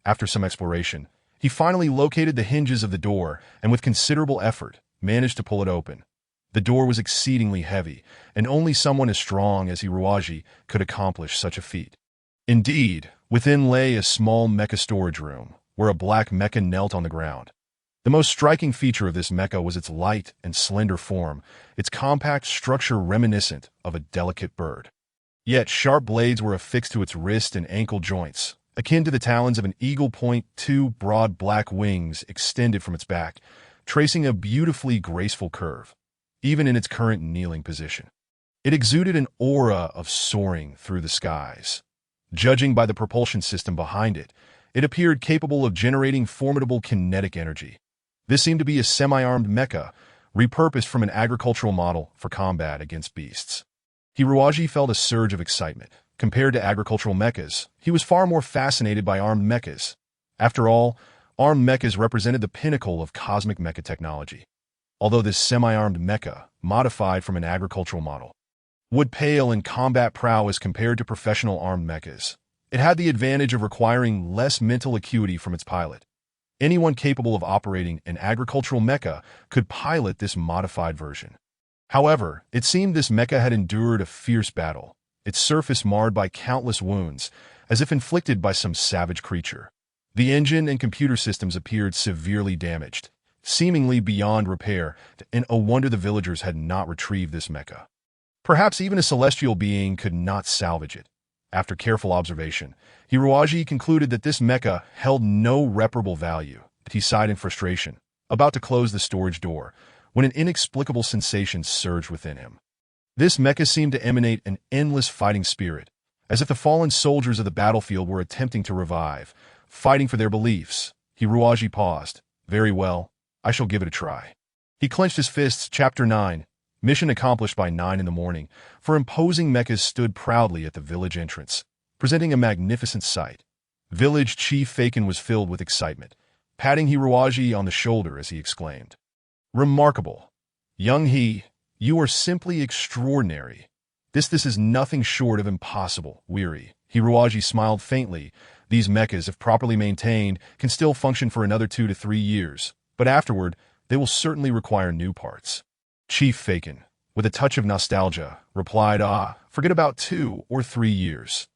After some exploration, he finally located the hinges of the door and with considerable effort managed to pull it open. The door was exceedingly heavy, and only someone as strong as Hiruaji could accomplish such a feat. Indeed, within lay a small mecha storage room, where a black mecha knelt on the ground. The most striking feature of this mecha was its light and slender form, its compact structure reminiscent of a delicate bird. Yet sharp blades were affixed to its wrist and ankle joints, akin to the talons of an eagle. Two broad black wings extended from its back, tracing a beautifully graceful curve, even in its current kneeling position. It exuded an aura of soaring through the skies. Judging by the propulsion system behind it, it appeared capable of generating formidable kinetic energy. This seemed to be a semi-armed mecha, repurposed from an agricultural model for combat against beasts. Hiruaji felt a surge of excitement. Compared to agricultural mechas, he was far more fascinated by armed mechas. After all, armed mechas represented the pinnacle of cosmic mecha technology. Although this semi-armed mecha, modified from an agricultural model, would pale in combat prowess compared to professional armed mechas, it had the advantage of requiring less mental acuity from its pilot. Anyone capable of operating an agricultural mecha could pilot this modified version. However, it seemed this mecha had endured a fierce battle, its surface marred by countless wounds, as if inflicted by some savage creature. The engine and computer systems appeared severely damaged, seemingly beyond repair, and a wonder the villagers had not retrieved this mecha. Perhaps even a celestial being could not salvage it. After careful observation, Hiruaji concluded that this mecha held no reparable value. He sighed in frustration, about to close the storage door, when an inexplicable sensation surged within him. This mecha seemed to emanate an endless fighting spirit, as if the fallen soldiers of the battlefield were attempting to revive, fighting for their beliefs. Hiruaji paused. Very well, I shall give it a try. He clenched his fists. Chapter 9. Mission accomplished by 9 in the morning, for imposing mechas stood proudly at the village entrance, presenting a magnificent sight. Village Chief Faken was filled with excitement, patting Hiruaji on the shoulder as he exclaimed, "Remarkable! Young he, you are simply extraordinary. This is nothing short of impossible." Weary, Hiruaji smiled faintly. These mechas, if properly maintained, can still function for another 2 to 3 years, but afterward, they will certainly require new parts. Chief Faken, with a touch of nostalgia, replied, forget about 2 or 3 years.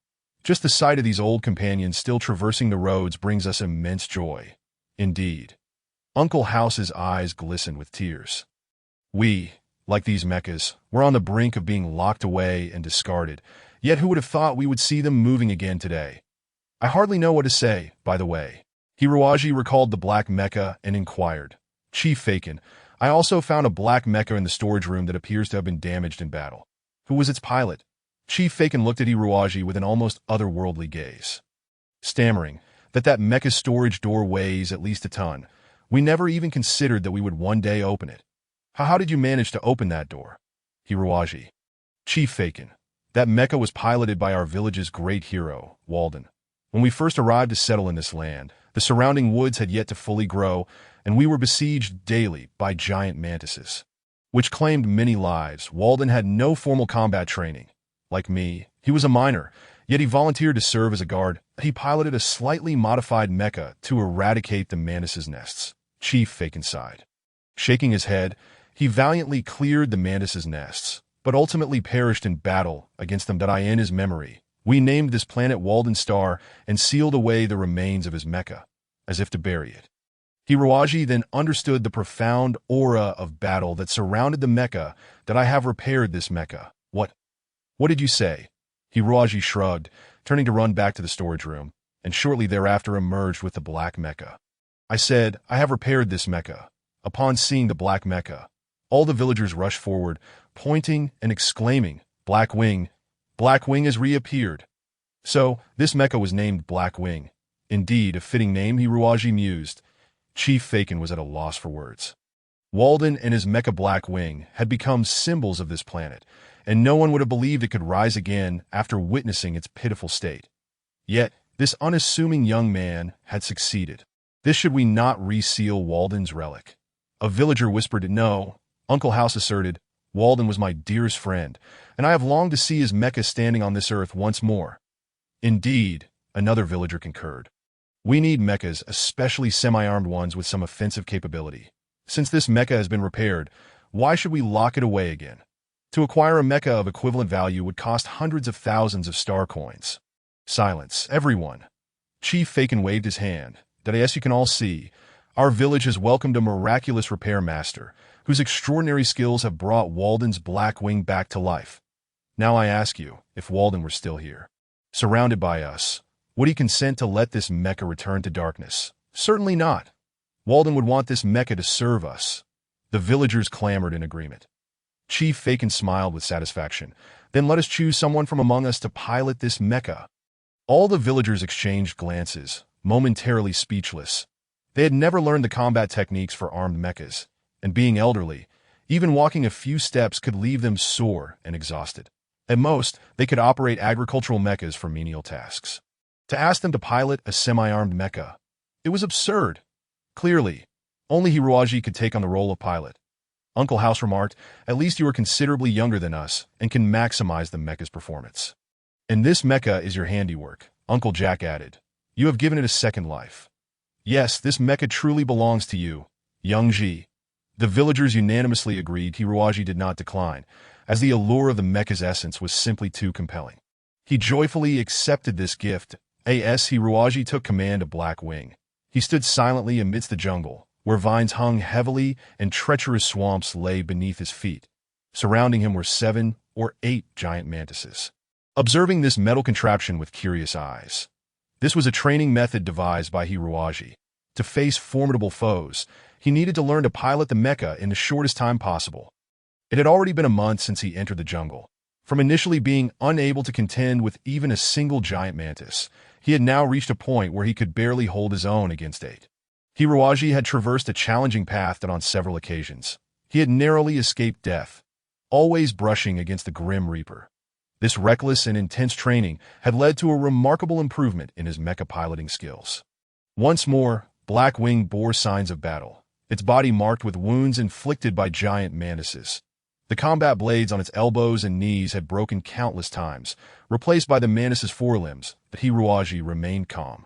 Just the sight of these old companions still traversing the roads brings us immense joy. Indeed. Uncle House's eyes glistened with tears. We, like these mechas, were on the brink of being locked away and discarded, yet who would have thought we would see them moving again today? I hardly know what to say, by the way. Hiruaji recalled the black mecha and inquired, Chief Faken, I also found a black mecha in the storage room that appears to have been damaged in battle. Who was its pilot? Chief Faken looked at Hiruaji with an almost otherworldly gaze. Stammering, that mecha's storage door weighs at least a ton. We never even considered that we would one day open it. How did you manage to open that door? Hiruaji. Chief Faken, that mecha was piloted by our village's great hero, Walden. When we first arrived to settle in this land, the surrounding woods had yet to fully grow, and we were besieged daily by giant mantises, which claimed many lives. Walden had no formal combat training. Like me, he was a miner, yet he volunteered to serve as a guard. He piloted a slightly modified mecha to eradicate the mantises' nests. Chief Faken sighed. Shaking his head, he valiantly cleared the mantises' nests, but ultimately perished in battle against them. In his memory, we named this planet Walden Star and sealed away the remains of his mecha, as if to bury it. Hiruaji then understood the profound aura of battle that surrounded the mecha. That I have repaired this mecha. What did you say? Hiruaji shrugged, turning to run back to the storage room, and shortly thereafter emerged with the black mecha. I said, I have repaired this mecha. Upon seeing the black mecha, all the villagers rushed forward, pointing and exclaiming, Black Wing has reappeared. So, this mecha was named Black Wing. Indeed, a fitting name, Hiruaji mused. Chief Faken was at a loss for words. Walden and his mecha Black Wing had become symbols of this planet, and no one would have believed it could rise again after witnessing its pitiful state. Yet, this unassuming young man had succeeded. This should we not reseal Walden's relic? A villager whispered, No. Uncle House asserted, Walden was my dearest friend, and I have longed to see his mecha standing on this earth once more. Indeed, another villager concurred. We need mechas, especially semi-armed ones with some offensive capability. Since this mecha has been repaired, why should we lock it away again? To acquire a mecha of equivalent value would cost hundreds of thousands of star coins. Silence, everyone. Chief Faken waved his hand. As you can all see, Our village has welcomed a miraculous repair master, whose extraordinary skills have brought Walden's black wing back to life. Now I ask you, if Walden were still here, surrounded by us, would he consent to let this mecha return to darkness? Certainly not. Walden would want this mecha to serve us. The villagers clamored in agreement. Chief Fakin smiled with satisfaction. Then let us choose someone from among us to pilot this mecha. All the villagers exchanged glances, momentarily speechless. They had never learned the combat techniques for armed mechas, and being elderly, even walking a few steps could leave them sore and exhausted. At most, they could operate agricultural mechas for menial tasks. To ask them to pilot a semi-armed mecha, it was absurd. Clearly, only Hiroaji could take on the role of pilot. Uncle House remarked, "At least you are considerably younger than us and can maximize the mecha's performance." "And this mecha is your handiwork," Uncle Jack added. "You have given it a second life." "Yes, this mecha truly belongs to you, young Ji." The villagers unanimously agreed. Hiroaji did not decline, as the allure of the mecha's essence was simply too compelling. He joyfully accepted this gift. As Hiroaji took command of Black Wing, he stood silently amidst the jungle, where vines hung heavily and treacherous swamps lay beneath his feet. Surrounding him were 7 or 8 giant mantises, observing this metal contraption with curious eyes. This was a training method devised by Hiroaji. To face formidable foes, he needed to learn to pilot the mecha in the shortest time possible. It had already been a month since he entered the jungle. From initially being unable to contend with even a single giant mantis, he had now reached a point where he could barely hold his own against 8. Hiroaji had traversed a challenging path that on several occasions he had narrowly escaped death, always brushing against the Grim Reaper. This reckless and intense training had led to a remarkable improvement in his mecha piloting skills. Once more, Black Wing bore signs of battle, its body marked with wounds inflicted by giant mantises. The combat blades on its elbows and knees had broken countless times, replaced by the mantis's forelimbs, but Hiroaji remained calm.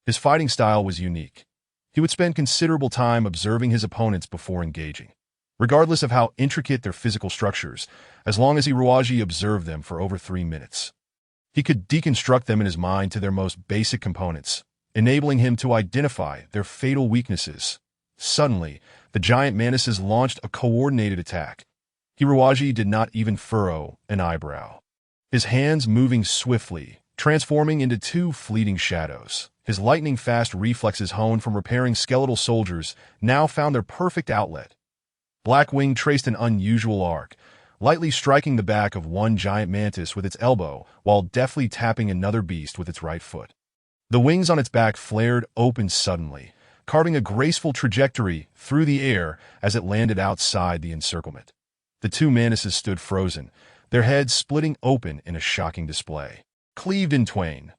His fighting style was unique. He would spend considerable time observing his opponents before engaging, regardless of how intricate their physical structures, as long as Hiroaji observed them for over 3 minutes. He could deconstruct them in his mind to their most basic components, enabling him to identify their fatal weaknesses. Suddenly, the giant mantises launched a coordinated attack. Hiroaji did not even furrow an eyebrow. His hands moving swiftly, transforming into 2 fleeting shadows. His lightning-fast reflexes honed from repairing skeletal soldiers now found their perfect outlet. Black Wing traced an unusual arc, lightly striking the back of one giant mantis with its elbow while deftly tapping another beast with its right foot. The wings on its back flared open suddenly, carving a graceful trajectory through the air as it landed outside the encirclement. The 2 mantises stood frozen, their heads splitting open in a shocking display. Cleaved in twain.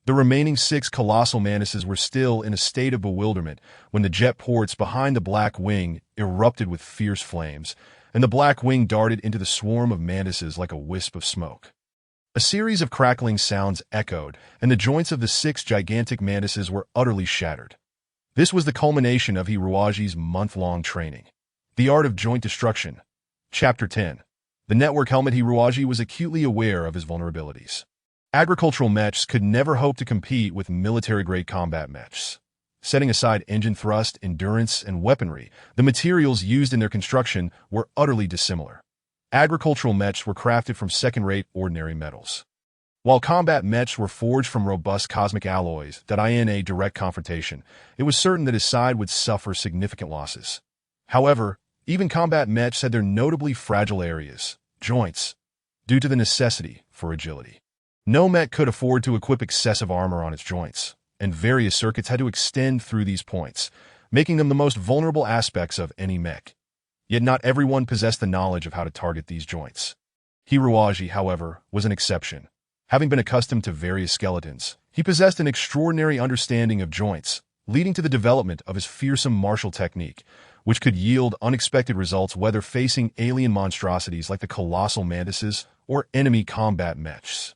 The remaining 6 colossal mantises were still in a state of bewilderment when the jet ports behind the Black Wing erupted with fierce flames, and the Black Wing darted into the swarm of mantises like a wisp of smoke. A series of crackling sounds echoed, and the joints of the 6 gigantic mantises were utterly shattered. This was the culmination of Hiroaji's month-long training. The Art of Joint Destruction. Chapter 10. The network helmet. Hiroaji was acutely aware of his vulnerabilities. Agricultural mechs could never hope to compete with military-grade combat mechs. Setting aside engine thrust, endurance, and weaponry, the materials used in their construction were utterly dissimilar. Agricultural mechs were crafted from second-rate ordinary metals, while combat mechs were forged from robust cosmic alloys that in a direct confrontation, it was certain that his side would suffer significant losses. However, even combat mechs had their notably fragile areas, joints, due to the necessity for agility. No mech could afford to equip excessive armor on its joints, and various circuits had to extend through these points, making them the most vulnerable aspects of any mech. Yet not everyone possessed the knowledge of how to target these joints. Hiroaji, however, was an exception. Having been accustomed to various skeletons, he possessed an extraordinary understanding of joints, leading to the development of his fearsome martial technique, which could yield unexpected results whether facing alien monstrosities like the colossal mantises or enemy combat mechs.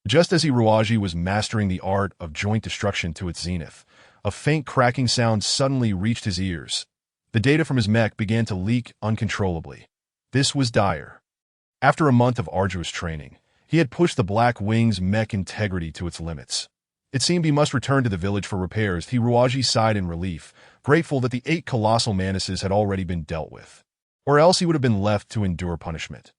Just as Hiroaji was mastering the art of joint destruction to its zenith, a faint cracking sound suddenly reached his ears. The data from his mech began to leak uncontrollably. This was dire. After a month of arduous training, he had pushed the Black Wing's mech integrity to its limits. It seemed he must return to the village for repairs. Hiruaji sighed in relief, grateful that the 8 colossal manuses had already been dealt with. Or else he would have been left to endure punishment.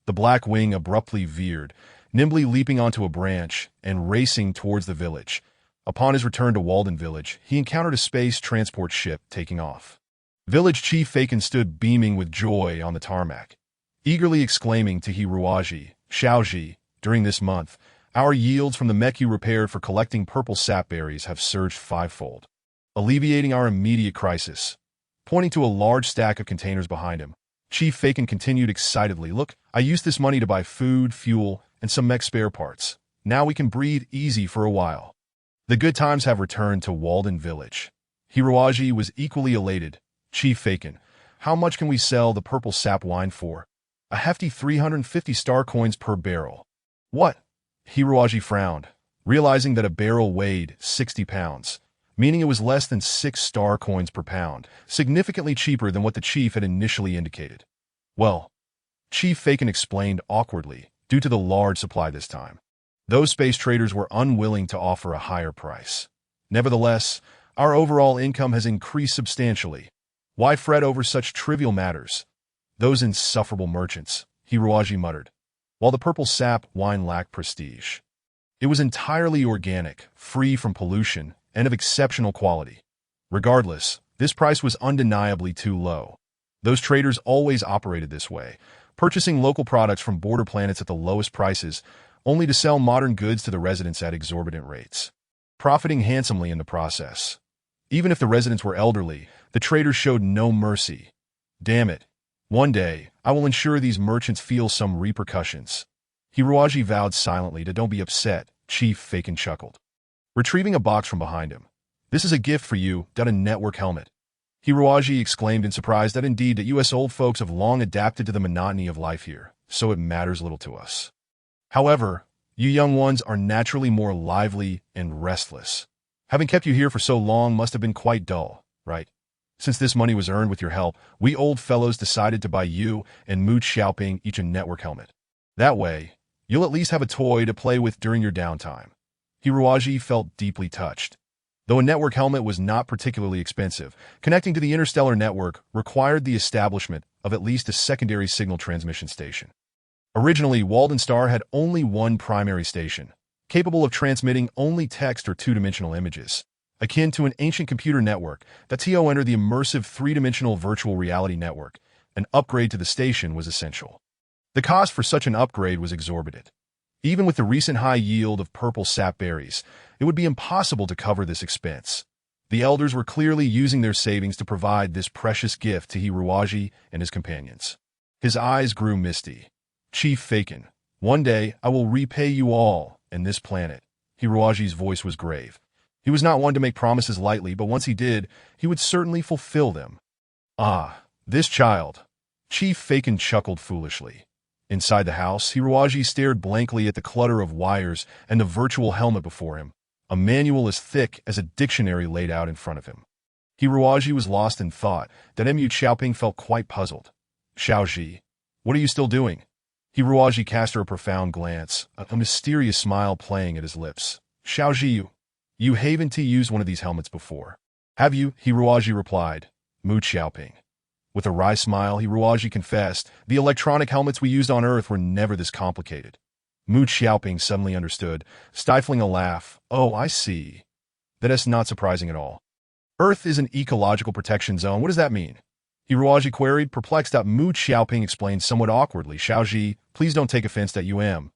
The black wing abruptly veered, nimbly leaping onto a branch and racing towards the village. Upon his return to Walden Village, he encountered a space transport ship taking off. Village Chief Faken stood beaming with joy on the tarmac, eagerly exclaiming to Hiruaji, Xiaoji, during this month, our yields from the mech you repaired for collecting purple sap berries have surged 5-fold, alleviating our immediate crisis. Pointing to a large stack of containers behind him, Chief Faken continued excitedly, Look, I used this money to buy food, fuel, and some mech spare parts. Now we can breathe easy for a while. The good times have returned to Walden Village. Hiruaji was equally elated. Chief Faken, how much can we sell the purple sap wine for? A hefty 350 star coins per barrel. What? Hiruaji frowned, realizing that a barrel weighed 60 pounds, meaning it was less than 6 star coins per pound, significantly cheaper than what the chief had initially indicated. Well, Chief Faken explained awkwardly, due to the large supply this time. Those space traders were unwilling to offer a higher price. Nevertheless, our overall income has increased substantially. Why fret over such trivial matters? Those insufferable merchants, Hiruaji muttered, while the purple sap wine lacked prestige. It was entirely organic, free from pollution, and of exceptional quality. Regardless, this price was undeniably too low. Those traders always operated this way, purchasing local products from border planets at the lowest prices, only to sell modern goods to the residents at exorbitant rates, profiting handsomely in the process. Even if the residents were elderly, the traders showed no mercy. Damn it. One day, I will ensure these merchants feel some repercussions. Hiruaji vowed silently to don't be upset. Chief Faken chuckled, retrieving a box from behind him. This is a gift for you, a network helmet. Hiruaji exclaimed in surprise that indeed that US old folks have long adapted to the monotony of life here, so it matters little to us. However, you young ones are naturally more lively and restless. Having kept you here for so long must have been quite dull, right? Since this money was earned with your help, we old fellows decided to buy you and Mu Xiaoping each a network helmet. That way, you'll at least have a toy to play with during your downtime. Hiruaji felt deeply touched. Though a network helmet was not particularly expensive, connecting to the Interstellar network required the establishment of at least a secondary signal transmission station. Originally, Walden Star had only one primary station, capable of transmitting only text or two-dimensional images. Akin to an ancient computer network, the TO entered the immersive three-dimensional virtual reality network. An upgrade to the station was essential. The cost for such an upgrade was exorbitant. Even with the recent high yield of purple sap berries, it would be impossible to cover this expense. The elders were clearly using their savings to provide this precious gift to Hiruaji and his companions. His eyes grew misty. Chief Faken, one day I will repay you all and this planet. Hiruaji's voice was grave. He was not one to make promises lightly, but once he did, he would certainly fulfill them. Ah, this child. Chief Faken chuckled foolishly. Inside the house, Hiruaji stared blankly at the clutter of wires and the virtual helmet before him, a manual as thick as a dictionary laid out in front of him. Hiruaji was lost in thought that Mu Xiaoping felt quite puzzled. Xiaoji, what are you still doing? Hiruaji cast her a profound glance, a mysterious smile playing at his lips. Xiaoji, you haven't used one of these helmets before. Have you? Hiruaji replied. Mu Xiaoping. With a wry smile, Hiruaji confessed, the electronic helmets we used on Earth were never this complicated. Mu Xiaoping suddenly understood, stifling a laugh. Oh, I see. That is not surprising at all. Earth is an ecological protection zone. What does that mean? Hiruaji queried, perplexed. Mu Xiaoping explained somewhat awkwardly. Xiaoji, please don't take offense that you am.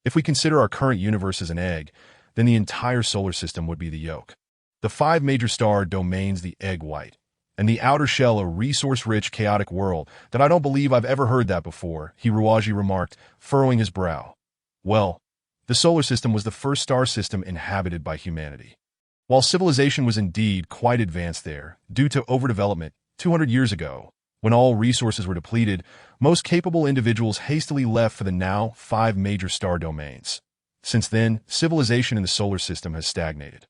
If we consider our current universe as an egg, then the entire solar system would be the yolk. The 5 major star domains the egg white, and the outer shell a resource-rich, chaotic world that I don't believe I've ever heard that before, Hiruaji remarked, furrowing his brow. Well, the solar system was the first star system inhabited by humanity. While civilization was indeed quite advanced there, due to overdevelopment, 200 years ago, when all resources were depleted, most capable individuals hastily left for the now 5 major star domains. Since then, civilization in the solar system has stagnated.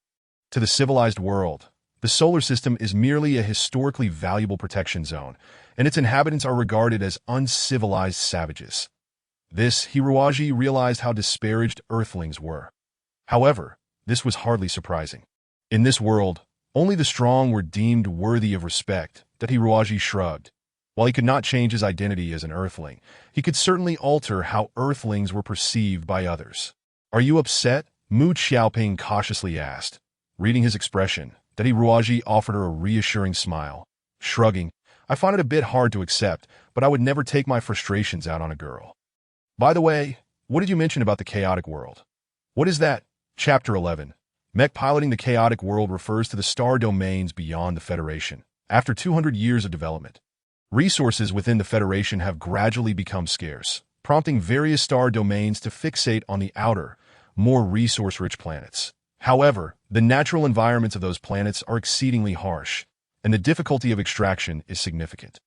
To the civilized world, the solar system is merely a historically valuable protection zone, and its inhabitants are regarded as uncivilized savages. This, Hiruaji realized how disparaged Earthlings were. However, This was hardly surprising. In this world, only the strong were deemed worthy of respect, that Hiruaji shrugged. While he could not change his identity as an Earthling, he could certainly alter how Earthlings were perceived by others. "Are you upset?" Mu Xiaoping cautiously asked. Reading his expression, that Hiruaji offered her a reassuring smile. Shrugging, "I find it a bit hard to accept, but I would never take my frustrations out on a girl." "By the way, what did you mention about the chaotic world?" "What is that?" Chapter 11. Mech piloting the chaotic world refers to the star domains beyond the Federation. After 200 years of development, resources within the Federation have gradually become scarce, prompting various star domains to fixate on the outer, more resource-rich planets. However, the natural environments of those planets are exceedingly harsh, and the difficulty of extraction is significant.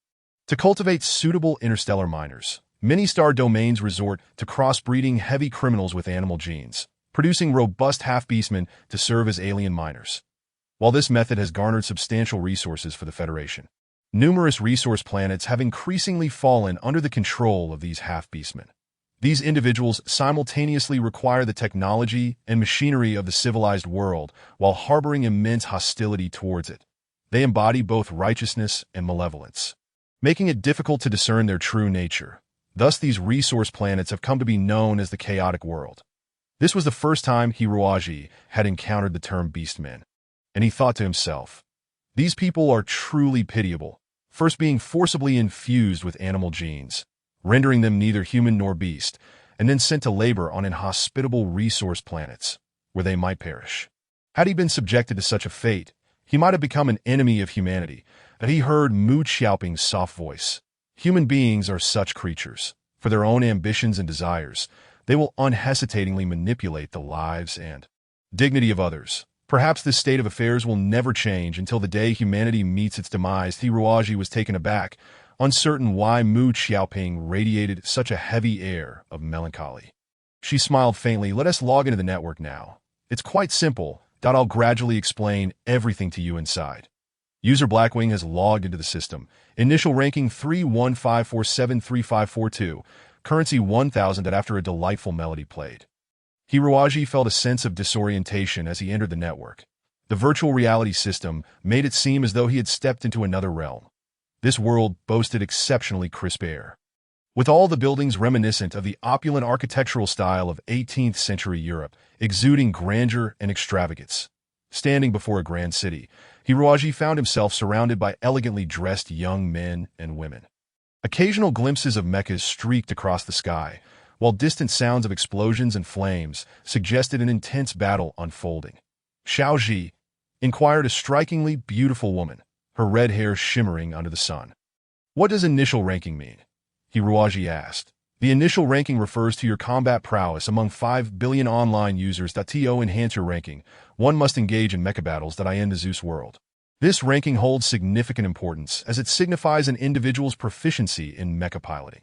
To cultivate suitable interstellar miners, many star domains resort to crossbreeding heavy criminals with animal genes, producing robust half-beastmen to serve as alien miners. While this method has garnered substantial resources for the Federation, numerous resource planets have increasingly fallen under the control of these half-beastmen. These individuals simultaneously require the technology and machinery of the civilized world while harboring immense hostility towards it. They embody both righteousness and malevolence, making it difficult to discern their true nature. Thus, these resource planets have come to be known as the chaotic world. This was the first time Hiruaji had encountered the term beastmen, and he thought to himself, "These people are truly pitiable, first being forcibly infused with animal genes, rendering them neither human nor beast, and then sent to labor on inhospitable resource planets, where they might perish." Had he been subjected to such a fate, he might have become an enemy of humanity. But he heard Mu Xiaoping's soft voice. "Human beings are such creatures. For their own ambitions and desires, they will unhesitatingly manipulate the lives and dignity of others. Perhaps this state of affairs will never change until the day humanity meets its demise." Hiruaji was taken aback, uncertain why Mu Xiaoping radiated such a heavy air of melancholy. She smiled faintly. "Let us log into the network now. It's quite simple. I'll gradually explain everything to you inside." User Blackwing has logged into the system. Initial ranking 315473542. Currency 1000. After a delightful melody played, Hiruaji felt a sense of disorientation as he entered the network. The virtual reality system made it seem as though he had stepped into another realm. This world boasted exceptionally crisp air, with all the buildings reminiscent of the opulent architectural style of 18th century Europe, exuding grandeur and extravagance. Standing before a grand city, Hiruaji found himself surrounded by elegantly dressed young men and women. Occasional glimpses of mechas streaked across the sky, while distant sounds of explosions and flames suggested an intense battle unfolding. Xiaoji inquired a strikingly beautiful woman, her red hair shimmering under the sun. "What does initial ranking mean?" Hiruaji asked. "The initial ranking refers to your combat prowess among 5 billion online users. To enhance your ranking, one must engage in mecha battles in the Zeus world. This ranking holds significant importance as it signifies an individual's proficiency in mecha piloting.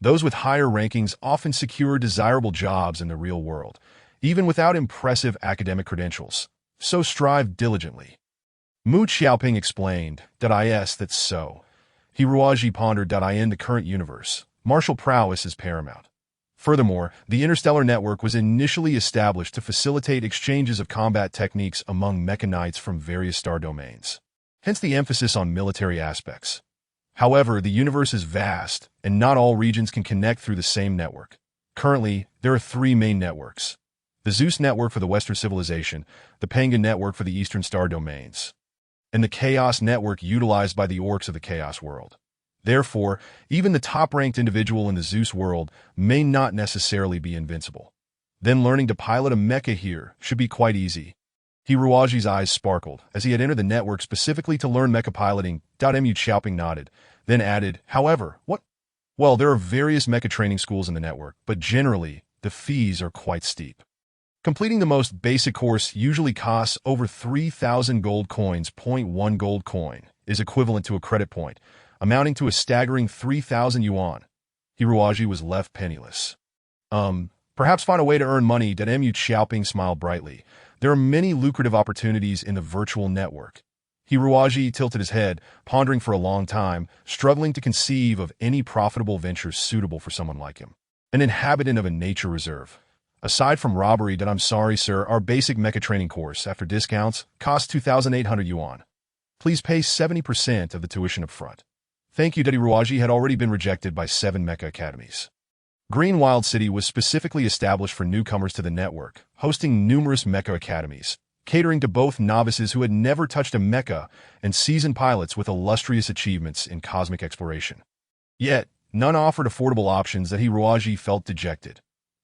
Those with higher rankings often secure desirable jobs in the real world, even without impressive academic credentials. So strive diligently." Mu Xiaoping explained. That's so. Hiruaji pondered. In the current universe, martial prowess is paramount. Furthermore, the Interstellar Network was initially established to facilitate exchanges of combat techniques among mechanites from various star domains, hence the emphasis on military aspects. However, the universe is vast, and not all regions can connect through the same network. Currently, there are 3 main networks: the Zeus Network for the Western civilization, the Penguin Network for the Eastern star domains, and the Chaos Network utilized by the orcs of the Chaos world. Therefore, even the top-ranked individual in the Zeus world may not necessarily be invincible. Then learning to pilot a mecha here should be quite easy. Hiruaji's eyes sparkled as he had entered the network specifically to learn mecha piloting. Mu Xiaoping nodded, then added, "However, what?" "Well, there are various mecha training schools in the network, but generally, the fees are quite steep. Completing the most basic course usually costs over 3,000 gold coins. 1 gold coin is equivalent to a credit point, amounting to a staggering 3,000 yuan. Hiruaji was left penniless. Perhaps find a way to earn money." Mu Xiaoping smiled brightly. "There are many lucrative opportunities in the virtual network." Hiruaji tilted his head, pondering for a long time, struggling to conceive of any profitable ventures suitable for someone like him. An inhabitant of a nature reserve. Aside from robbery, that I'm sorry, sir, our basic mecha training course, after discounts, costs 2,800 yuan. Please pay 70% of the tuition up front. Thank you. Daddy Ruaji had already been rejected by 7 mecha academies. Green Wild City was specifically established for newcomers to the network, hosting numerous mecha academies, catering to both novices who had never touched a mecha and seasoned pilots with illustrious achievements in cosmic exploration. Yet, none offered affordable options that Hiroaji felt dejected.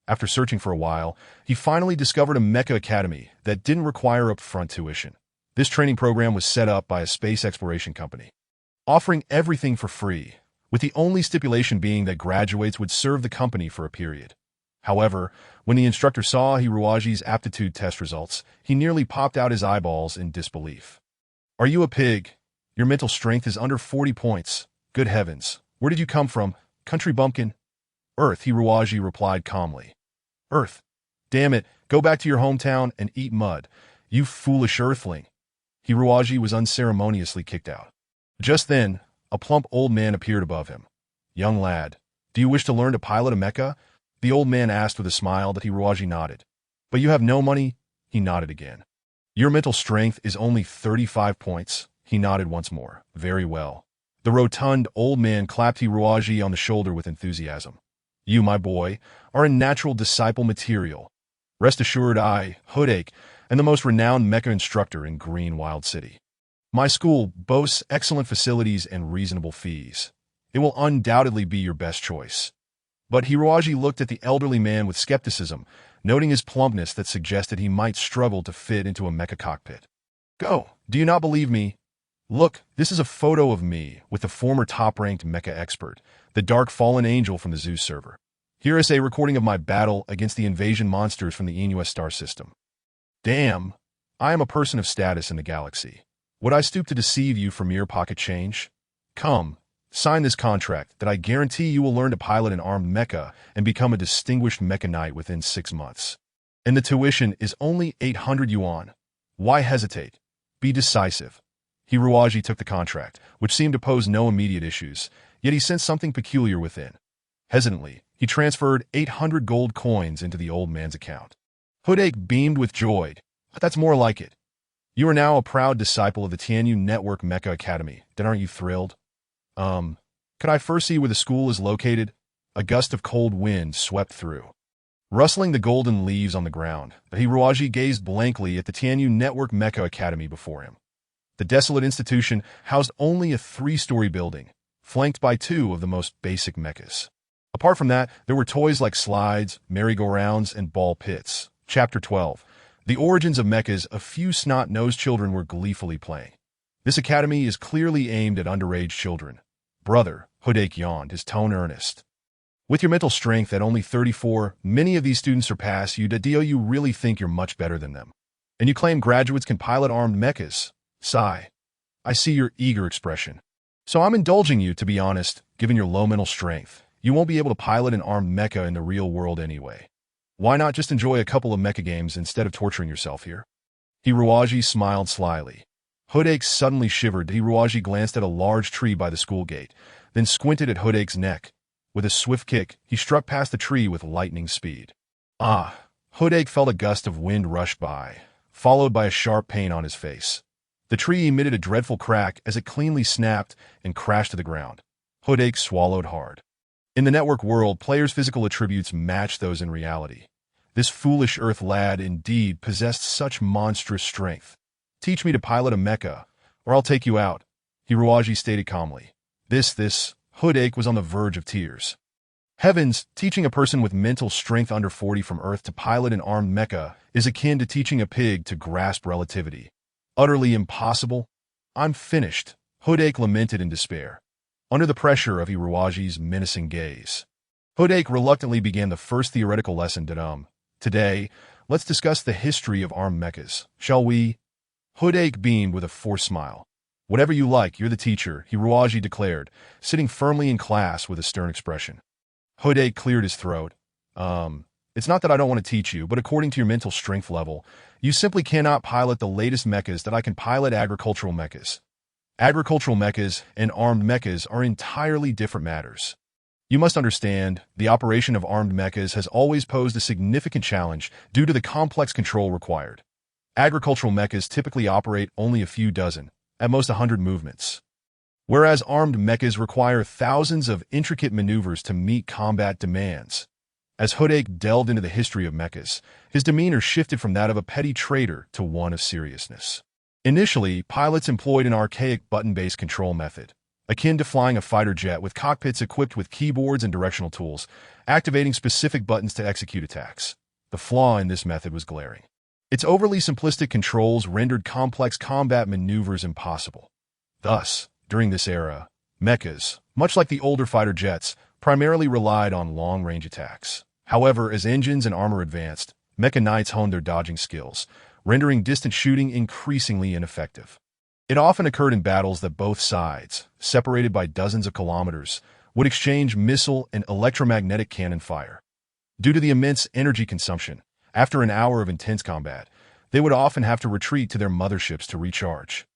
After searching for a while, he finally discovered a mecha academy that didn't require upfront tuition. This training program was set up by a space exploration company, offering everything for free, with the only stipulation being that graduates would serve the company for a period. However, when the instructor saw Hiroaji's aptitude test results, he nearly popped out his eyeballs in disbelief. Are you a pig? Your mental strength is under 40 points. Good heavens. Where did you come from, country bumpkin? Earth, Hiroaji replied calmly. Earth. Damn it, go back to your hometown and eat mud, you foolish earthling. Hiroaji was unceremoniously kicked out. Just then, a plump old man appeared above him. Young lad, do you wish to learn to pilot a mecha? The old man asked with a smile that Hiroaji nodded. But you have no money? He nodded again. Your mental strength is only 35 points? He nodded once more. Very well. The rotund old man clapped Hiroaji on the shoulder with enthusiasm. You, my boy, are a natural disciple material. Rest assured I, Hoodake, am the most renowned mecha instructor in Green Wild City. My school boasts excellent facilities and reasonable fees. It will undoubtedly be your best choice. But Hiroaji looked at the elderly man with skepticism, noting his plumpness that suggested he might struggle to fit into a mecha cockpit. Go, do you not believe me? Look, this is a photo of me with the former top-ranked mecha expert, the Dark Fallen Angel from the Zeus server. Here is a recording of my battle against the invasion monsters from the Inua star system. Damn, I am a person of status in the galaxy. Would I stoop to deceive you for mere pocket change? Come, sign this contract that I guarantee you will learn to pilot an armed mecha and become a distinguished mecha knight within 6 months. And the tuition is only 800 yuan. Why hesitate? Be decisive. Hiroaji took the contract, which seemed to pose no immediate issues, yet he sensed something peculiar within. Hesitantly, he transferred 800 gold coins into the old man's account. Hoodake beamed with joy. That's more like it. You are now a proud disciple of the Tianyu Network Mecha Academy, then aren't you thrilled? Could I first see where the school is located? A gust of cold wind swept through, rustling the golden leaves on the ground. Hiroaji gazed blankly at the Tianyu Network Mecha Academy before him. The desolate institution housed only a 3-story building, flanked by 2 of the most basic mechas. Apart from that, there were toys like slides, merry-go-rounds, and ball pits. Chapter 12. The origins of mechas. A few snot-nosed children were gleefully playing. This academy is clearly aimed at underage children. Brother, Hoodake yawned, his tone earnest. With your mental strength at only 34, many of these students surpass you. Do you really think you're much better than them? And you claim graduates can pilot armed mechas? Sigh. I see your eager expression. So I'm indulging you, to be honest. Given your low mental strength, you won't be able to pilot an armed mecha in the real world anyway. Why not just enjoy a couple of mecha games instead of torturing yourself here? Hiroaji smiled slyly. Hoodake suddenly shivered. Hiroaji glanced at a large tree by the school gate, then squinted at Hoodake's neck. With a swift kick, he struck past the tree with lightning speed. Ah! Hoodake felt a gust of wind rush by, followed by a sharp pain on his face. The tree emitted a dreadful crack as it cleanly snapped and crashed to the ground. Hoodake swallowed hard. In the network world, players' physical attributes match those in reality. This foolish Earth lad indeed possessed such monstrous strength. Teach me to pilot a mecha, or I'll take you out, Hiroaji stated calmly. Hoodake was on the verge of tears. Heavens, teaching a person with mental strength under 40 from Earth to pilot an armed mecha is akin to teaching a pig to grasp relativity. Utterly impossible. I'm finished, Hoodake lamented in despair, under the pressure of Hiroaji's menacing gaze. Hoodake reluctantly began the first theoretical lesson. Today, let's discuss the history of armed mechas, shall we? Hoodake beamed with a forced smile. Whatever you like, you're the teacher, Hiroaji declared, sitting firmly in class with a stern expression. Hoodake cleared his throat. It's not that I don't want to teach you, but according to your mental strength level, you simply cannot pilot the latest mechas that I can pilot. Agricultural mechas. Agricultural mechas and armed mechas are entirely different matters. You must understand, the operation of armed mechas has always posed a significant challenge due to the complex control required. Agricultural mechas typically operate only a few dozen, at most 100 movements, whereas armed mechas require thousands of intricate maneuvers to meet combat demands. As Hudake delved into the history of mechas, his demeanor shifted from that of a petty trader to one of seriousness. Initially, pilots employed an archaic button-based control method, akin to flying a fighter jet with cockpits equipped with keyboards and directional tools, activating specific buttons to execute attacks. The flaw in this method was glaring. Its overly simplistic controls rendered complex combat maneuvers impossible. Thus, during this era, mechas, much like the older fighter jets, primarily relied on long-range attacks. However, as engines and armor advanced, mecha knights honed their dodging skills, rendering distant shooting increasingly ineffective. It often occurred in battles that both sides, separated by dozens of kilometers, would exchange missile and electromagnetic cannon fire. Due to the immense energy consumption, after an hour of intense combat, they would often have to retreat to their motherships to recharge.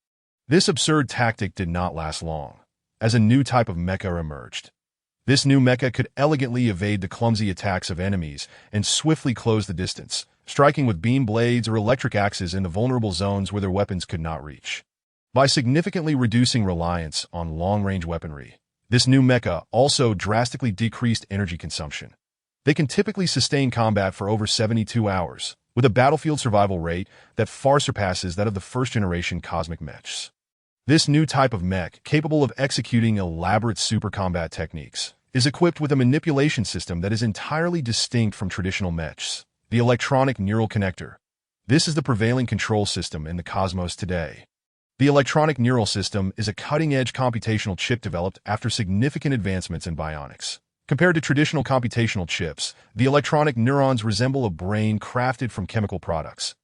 This absurd tactic did not last long, as a new type of mecha emerged. This new mecha could elegantly evade the clumsy attacks of enemies and swiftly close the distance, striking with beam blades or electric axes in the vulnerable zones where their weapons could not reach. By significantly reducing reliance on long-range weaponry, this new mecha also drastically decreased energy consumption. They can typically sustain combat for over 72 hours, with a battlefield survival rate that far surpasses that of the first-generation cosmic mechs. This new type of mech, capable of executing elaborate super combat techniques, is equipped with a manipulation system that is entirely distinct from traditional mechs, the electronic neural connector. This is the prevailing control system in the cosmos today. The electronic neural system is a cutting-edge computational chip developed after significant advancements in bionics. Compared to traditional computational chips, the electronic neurons resemble a brain crafted from chemical products.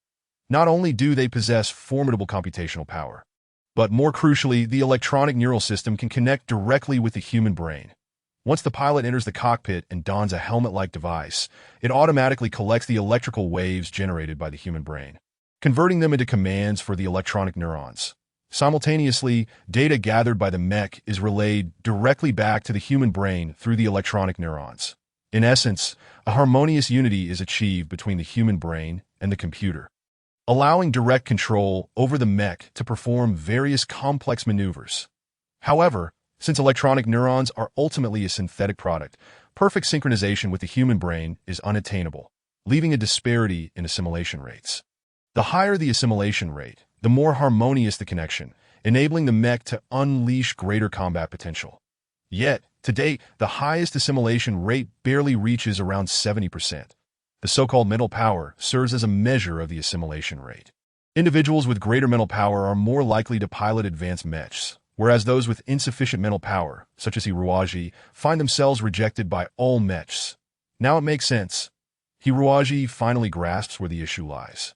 Not only do they possess formidable computational power, but more crucially, the electronic neural system can connect directly with the human brain. Once the pilot enters the cockpit and dons a helmet-like device, it automatically collects the electrical waves generated by the human brain, converting them into commands for the electronic neurons. Simultaneously, data gathered by the mech is relayed directly back to the human brain through the electronic neurons. In essence, a harmonious unity is achieved between the human brain and the computer, allowing direct control over the mech to perform various complex maneuvers. However, since electronic neurons are ultimately a synthetic product, perfect synchronization with the human brain is unattainable, leaving a disparity in assimilation rates. The higher the assimilation rate, the more harmonious the connection, enabling the mech to unleash greater combat potential. Yet, to date, the highest assimilation rate barely reaches around 70%. The so-called mental power serves as a measure of the assimilation rate. Individuals with greater mental power are more likely to pilot advanced mechs, whereas those with insufficient mental power, such as Hiruaji, find themselves rejected by all mechs. Now it makes sense. Hiruaji finally grasps where the issue lies.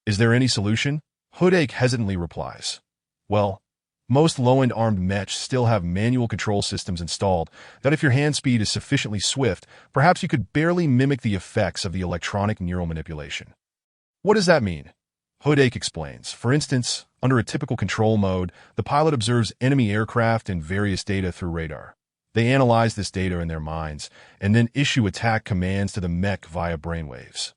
Is there any solution? Hudake hesitantly replies. Well, most low-end armed mechs still have manual control systems installed that if your hand speed is sufficiently swift, perhaps you could barely mimic the effects of the electronic neural manipulation. What does that mean? Hudake explains. For instance, under a typical control mode, the pilot observes enemy aircraft and various data through radar. They analyze this data in their minds and then issue attack commands to the mech via brainwaves,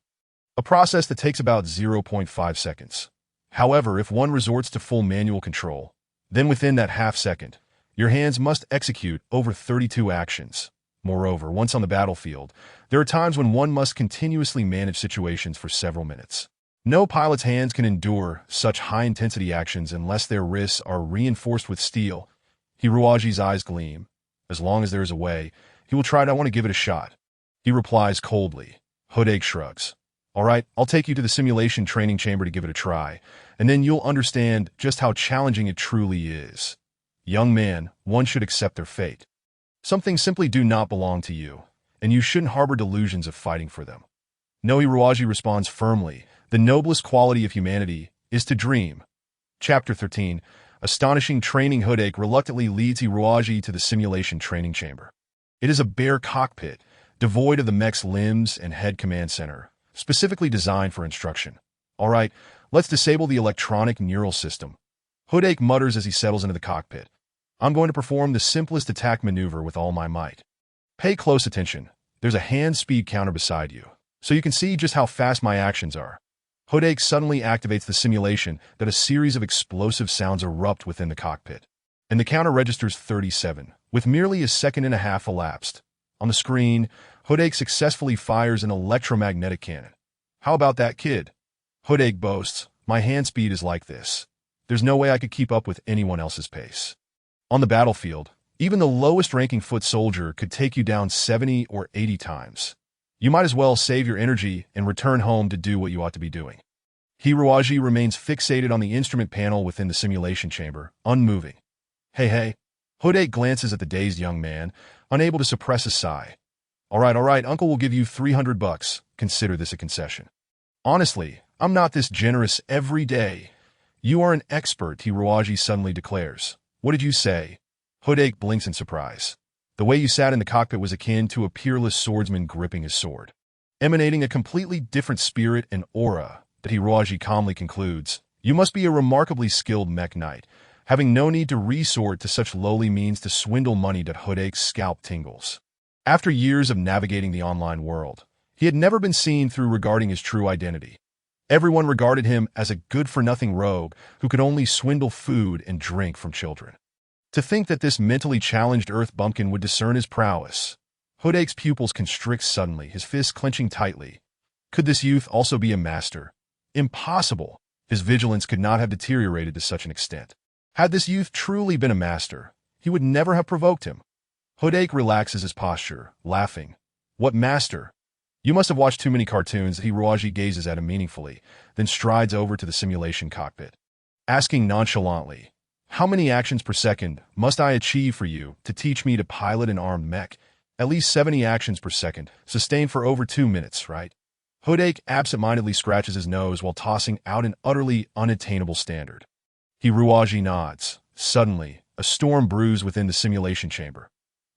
a process that takes about 0.5 seconds. However, if one resorts to full manual control, then within that half second, your hands must execute over 32 actions. Moreover, once on the battlefield, there are times when one must continuously manage situations for several minutes. No pilot's hands can endure such high-intensity actions unless their wrists are reinforced with steel. Hiruaji's eyes gleam. As long as there is a way, he will try. I want to give it a shot. He replies coldly. Hudake shrugs. All right, I'll take you to the simulation training chamber to give it a try, and then you'll understand just how challenging it truly is. Young man, one should accept their fate. Some things simply do not belong to you, and you shouldn't harbor delusions of fighting for them. No, Hiruaji responds firmly. The noblest quality of humanity is to dream. Chapter 13. Astonishing training. Hudake reluctantly leads Hiruaji to the simulation training chamber. It is a bare cockpit, devoid of the mech's limbs and head command center, specifically designed for instruction. All right, let's disable the electronic neural system. Hudake mutters as he settles into the cockpit. I'm going to perform the simplest attack maneuver with all my might. Pay close attention. There's a hand speed counter beside you, so you can see just how fast my actions are. Hodake suddenly activates the simulation that a series of explosive sounds erupt within the cockpit, and the counter registers 37, with merely a second and a half elapsed. On the screen, Hodake successfully fires an electromagnetic cannon. How about that, kid? Hodake boasts, my hand speed is like this. There's no way I could keep up with anyone else's pace. On the battlefield, even the lowest-ranking foot soldier could take you down 70 or 80 times. You might as well save your energy and return home to do what you ought to be doing. Hiroaji remains fixated on the instrument panel within the simulation chamber, unmoving. Hey. Hodake glances at the dazed young man, unable to suppress a sigh. All right, Uncle will give you $300. Consider this a concession. Honestly, I'm not this generous every day. You are an expert, Hiroaji suddenly declares. What did you say? Hodake blinks in surprise. The way you sat in the cockpit was akin to a peerless swordsman gripping his sword, emanating a completely different spirit and aura that Hiroaji calmly concludes. You must be a remarkably skilled mech knight, having no need to resort to such lowly means to swindle money that Hodake's scalp tingles. After years of navigating the online world, he had never been seen through regarding his true identity. Everyone regarded him as a good-for-nothing rogue who could only swindle food and drink from children. To think that this mentally challenged Earth bumpkin would discern his prowess. Hodake's pupils constrict suddenly, his fists clenching tightly. Could this youth also be a master? Impossible! His vigilance could not have deteriorated to such an extent. Had this youth truly been a master, he would never have provoked him. Hodake relaxes his posture, laughing. What master? You must have watched too many cartoons. Hiroaji gazes at him meaningfully, then strides over to the simulation cockpit, asking nonchalantly, how many actions per second must I achieve for you to teach me to pilot an armed mech? At least 70 actions per second, sustained for over 2 minutes, right? Hodake absent-mindedly scratches his nose while tossing out an utterly unattainable standard. Hiroaji nods. Suddenly, a storm brews within the simulation chamber.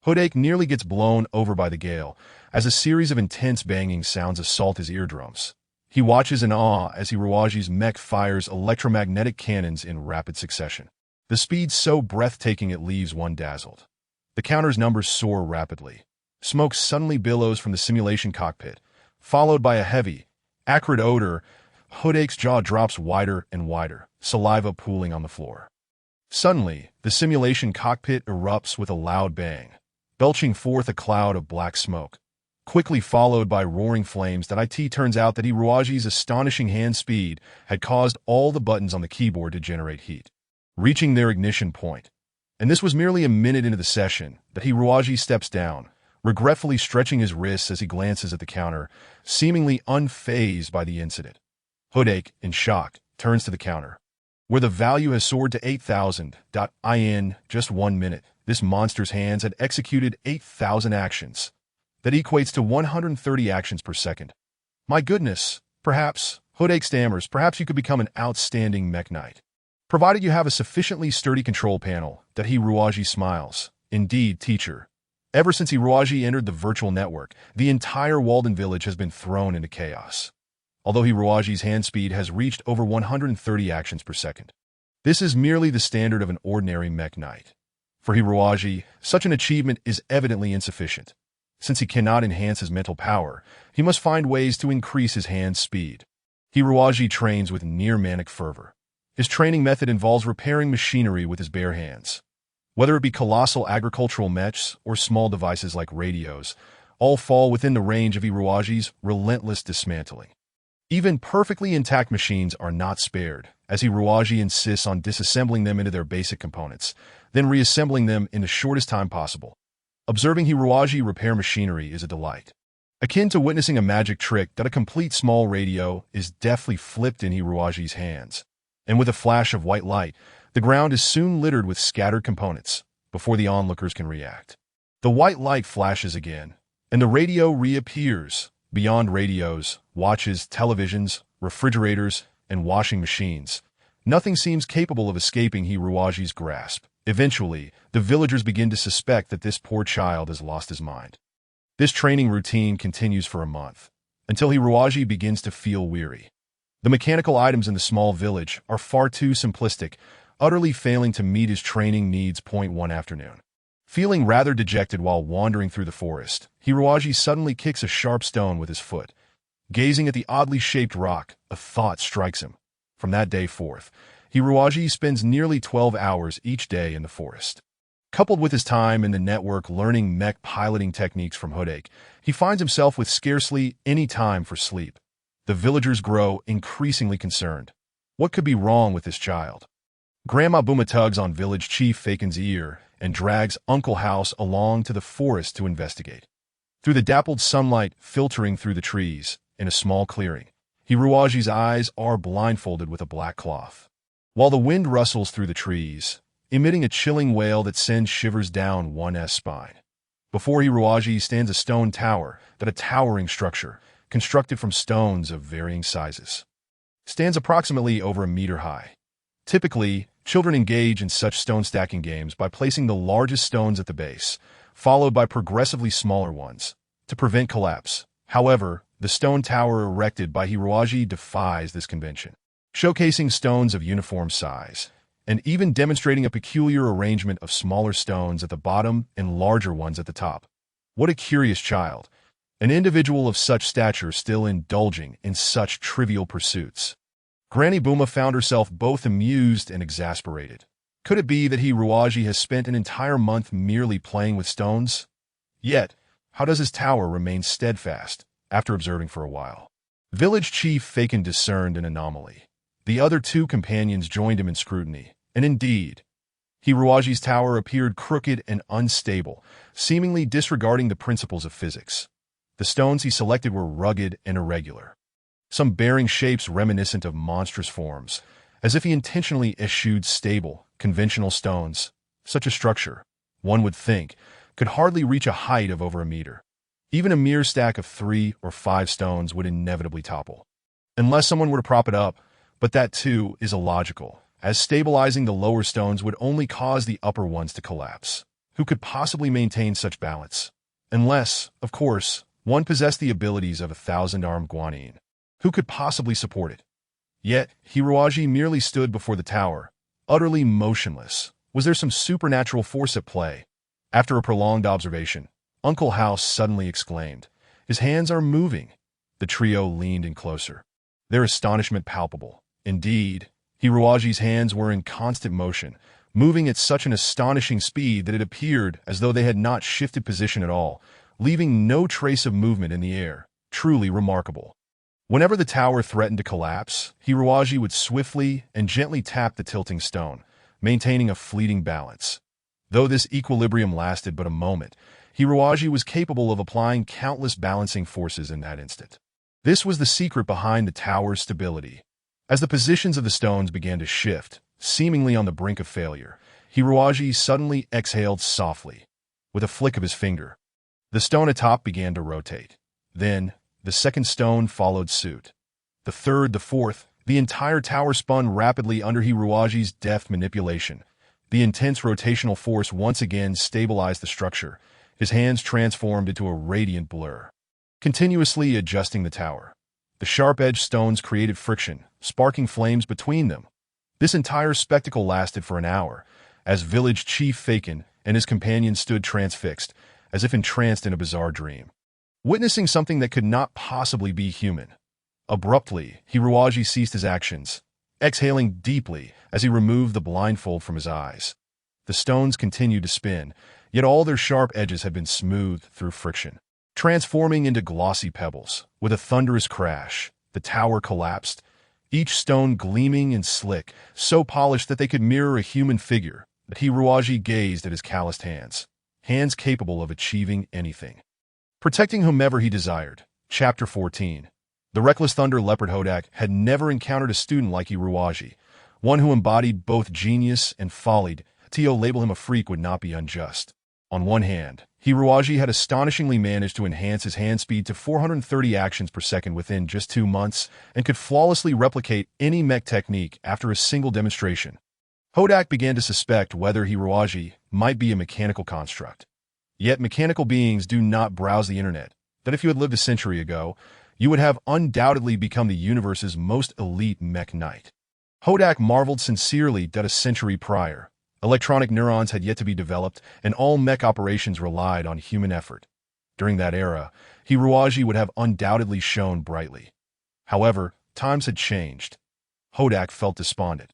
Hodake nearly gets blown over by the gale as a series of intense banging sounds assault his eardrums. He watches in awe as Hiroaji's mech fires electromagnetic cannons in rapid succession. The speed so breathtaking it leaves one dazzled. The counter's numbers soar rapidly. Smoke suddenly billows from the simulation cockpit, followed by a heavy, acrid odor. Hodake's jaw drops wider and wider, saliva pooling on the floor. Suddenly, the simulation cockpit erupts with a loud bang, belching forth a cloud of black smoke, quickly followed by roaring flames. It turns out that Hiroaji's astonishing hand speed had caused all the buttons on the keyboard to generate heat, reaching their ignition point. And this was merely a minute into the session that Hiroaji steps down, regretfully stretching his wrists as he glances at the counter, seemingly unfazed by the incident. Hodake, in shock, turns to the counter, where the value has soared to 8,000. In just 1 minute, this monster's hands had executed 8,000 actions. That equates to 130 actions per second. My goodness, perhaps, Hodake stammers, perhaps you could become an outstanding mech knight, provided you have a sufficiently sturdy control panel. Hiroaji smiles. Indeed, teacher. Ever since Hiroaji entered the virtual network, the entire Walden village has been thrown into chaos. Although Hiroaji's hand speed has reached over 130 actions per second, this is merely the standard of an ordinary mech knight. For Hiroaji, such an achievement is evidently insufficient. Since he cannot enhance his mental power, he must find ways to increase his hand speed. Hiroaji trains with near-manic fervor. His training method involves repairing machinery with his bare hands. Whether it be colossal agricultural mechs or small devices like radios, all fall within the range of Hiroaji's relentless dismantling. Even perfectly intact machines are not spared, as Hiroaji insists on disassembling them into their basic components, then reassembling them in the shortest time possible. Observing Hiroaji repair machinery is a delight, akin to witnessing a magic trick. A complete small radio is deftly flipped in Hiroaji's hands, and with a flash of white light, the ground is soon littered with scattered components before the onlookers can react. The white light flashes again, and the radio reappears. Beyond radios, watches, televisions, refrigerators, and washing machines, nothing seems capable of escaping Hiroaji's grasp. Eventually, the villagers begin to suspect that this poor child has lost his mind. This training routine continues for a month, until Hiroaji begins to feel weary. The mechanical items in the small village are far too simplistic, utterly failing to meet his training needs. One afternoon, Feeling rather dejected while wandering through the forest, Hiruaji suddenly kicks a sharp stone with his foot. Gazing at the oddly shaped rock, a thought strikes him. From that day forth, Hiruaji spends nearly 12 hours each day in the forest. Coupled with his time in the network learning mech piloting techniques from Hodak, he finds himself with scarcely any time for sleep. The villagers grow increasingly concerned. What could be wrong with this child? Grandma Booma tugs on village chief Fakin's ear and drags Uncle House along to the forest to investigate. Through the dappled sunlight filtering through the trees, in a small clearing, Hiruaji's eyes are blindfolded with a black cloth. While the wind rustles through the trees, emitting a chilling wail that sends shivers down one's spine. Before Hiruaji stands a stone tower that a towering structure, constructed from stones of varying sizes, stands approximately over a meter high. Typically, children engage in such stone stacking games by placing the largest stones at the base, followed by progressively smaller ones, to prevent collapse. However, the stone tower erected by Hiruaji defies this convention, showcasing stones of uniform size, and even demonstrating a peculiar arrangement of smaller stones at the bottom and larger ones at the top. What a curious child, an individual of such stature still indulging in such trivial pursuits. Granny Booma found herself both amused and exasperated. Could it be that Hiruaji has spent an entire month merely playing with stones? Yet, how does his tower remain steadfast, after observing for a while? Village Chief Fakin discerned an anomaly. The other two companions joined him in scrutiny, and indeed, Hiruaji's tower appeared crooked and unstable, seemingly disregarding the principles of physics. The stones he selected were rugged and irregular, some bearing shapes reminiscent of monstrous forms, as if he intentionally eschewed stable, conventional stones. Such a structure, one would think, could hardly reach a height of over a meter. Even a mere stack of 3 or 5 stones would inevitably topple, unless someone were to prop it up, but that too is illogical, as stabilizing the lower stones would only cause the upper ones to collapse. Who could possibly maintain such balance? Unless, of course, one possessed the abilities of a 1,000-armed guanine. Who could possibly support it? Yet, Hiruaji merely stood before the tower, utterly motionless. Was there some supernatural force at play? After a prolonged observation, Uncle House suddenly exclaimed, "His hands are moving." The trio leaned in closer, their astonishment palpable. Indeed, Hiruaji's hands were in constant motion, moving at such an astonishing speed that it appeared as though they had not shifted position at all, leaving no trace of movement in the air. Truly remarkable. Whenever the tower threatened to collapse, Hiruaji would swiftly and gently tap the tilting stone, maintaining a fleeting balance. Though this equilibrium lasted but a moment, Hiruaji was capable of applying countless balancing forces in that instant. This was the secret behind the tower's stability. As the positions of the stones began to shift, seemingly on the brink of failure, Hiruaji suddenly exhaled softly. With a flick of his finger, the stone atop began to rotate. Then, the second stone followed suit. The third, the fourth, the entire tower spun rapidly under Hiruaji's deft manipulation. The intense rotational force once again stabilized the structure. His hands transformed into a radiant blur, continuously adjusting the tower. The sharp-edged stones created friction, sparking flames between them. This entire spectacle lasted for an hour, as village chief Fakin and his companions stood transfixed, as if entranced in a bizarre dream, witnessing something that could not possibly be human. Abruptly, Hiruaji ceased his actions, exhaling deeply as he removed the blindfold from his eyes. The stones continued to spin, yet all their sharp edges had been smoothed through friction, transforming into glossy pebbles. With a thunderous crash, the tower collapsed, each stone gleaming and slick, so polished that they could mirror a human figure. But Hiruaji gazed at his calloused hands, hands capable of achieving anything, protecting whomever he desired. Chapter 14. The reckless thunder leopard Hodak had never encountered a student like Hiruaji, one who embodied both genius and folly. To label him a freak would not be unjust. On one hand, Hiruaji had astonishingly managed to enhance his hand speed to 430 actions per second within just 2 months, and could flawlessly replicate any mech technique after a single demonstration. Hodak began to suspect whether Hiruaji might be a mechanical construct. Yet mechanical beings do not browse the internet. That if you had lived a century ago, you would have undoubtedly become the universe's most elite mech knight. Hodak marveled sincerely that a century prior, Electronic neurons had yet to be developed, and all mech operations relied on human effort. During that era, Hiruaji would have undoubtedly shone brightly. However, times had changed. Hodak felt despondent,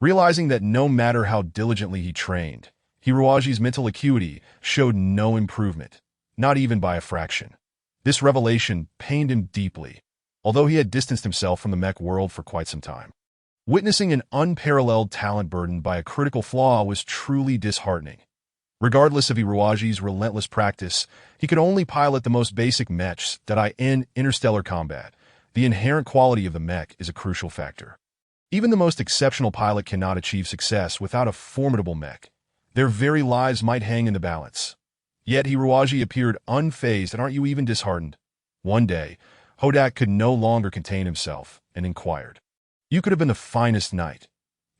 realizing that no matter how diligently he trained, Hiruaji's mental acuity showed no improvement, not even by a fraction. This revelation pained him deeply, although he had distanced himself from the mech world for quite some time. Witnessing an unparalleled talent burdened by a critical flaw was truly disheartening. Regardless of Hiruaji's relentless practice, he could only pilot the most basic mechs that in interstellar combat. The inherent quality of the mech is a crucial factor. Even the most exceptional pilot cannot achieve success without a formidable mech. Their very lives might hang in the balance. Yet Hiruaji appeared unfazed, and aren't you even disheartened? One day, Hodak could no longer contain himself and inquired. You could have been the finest knight.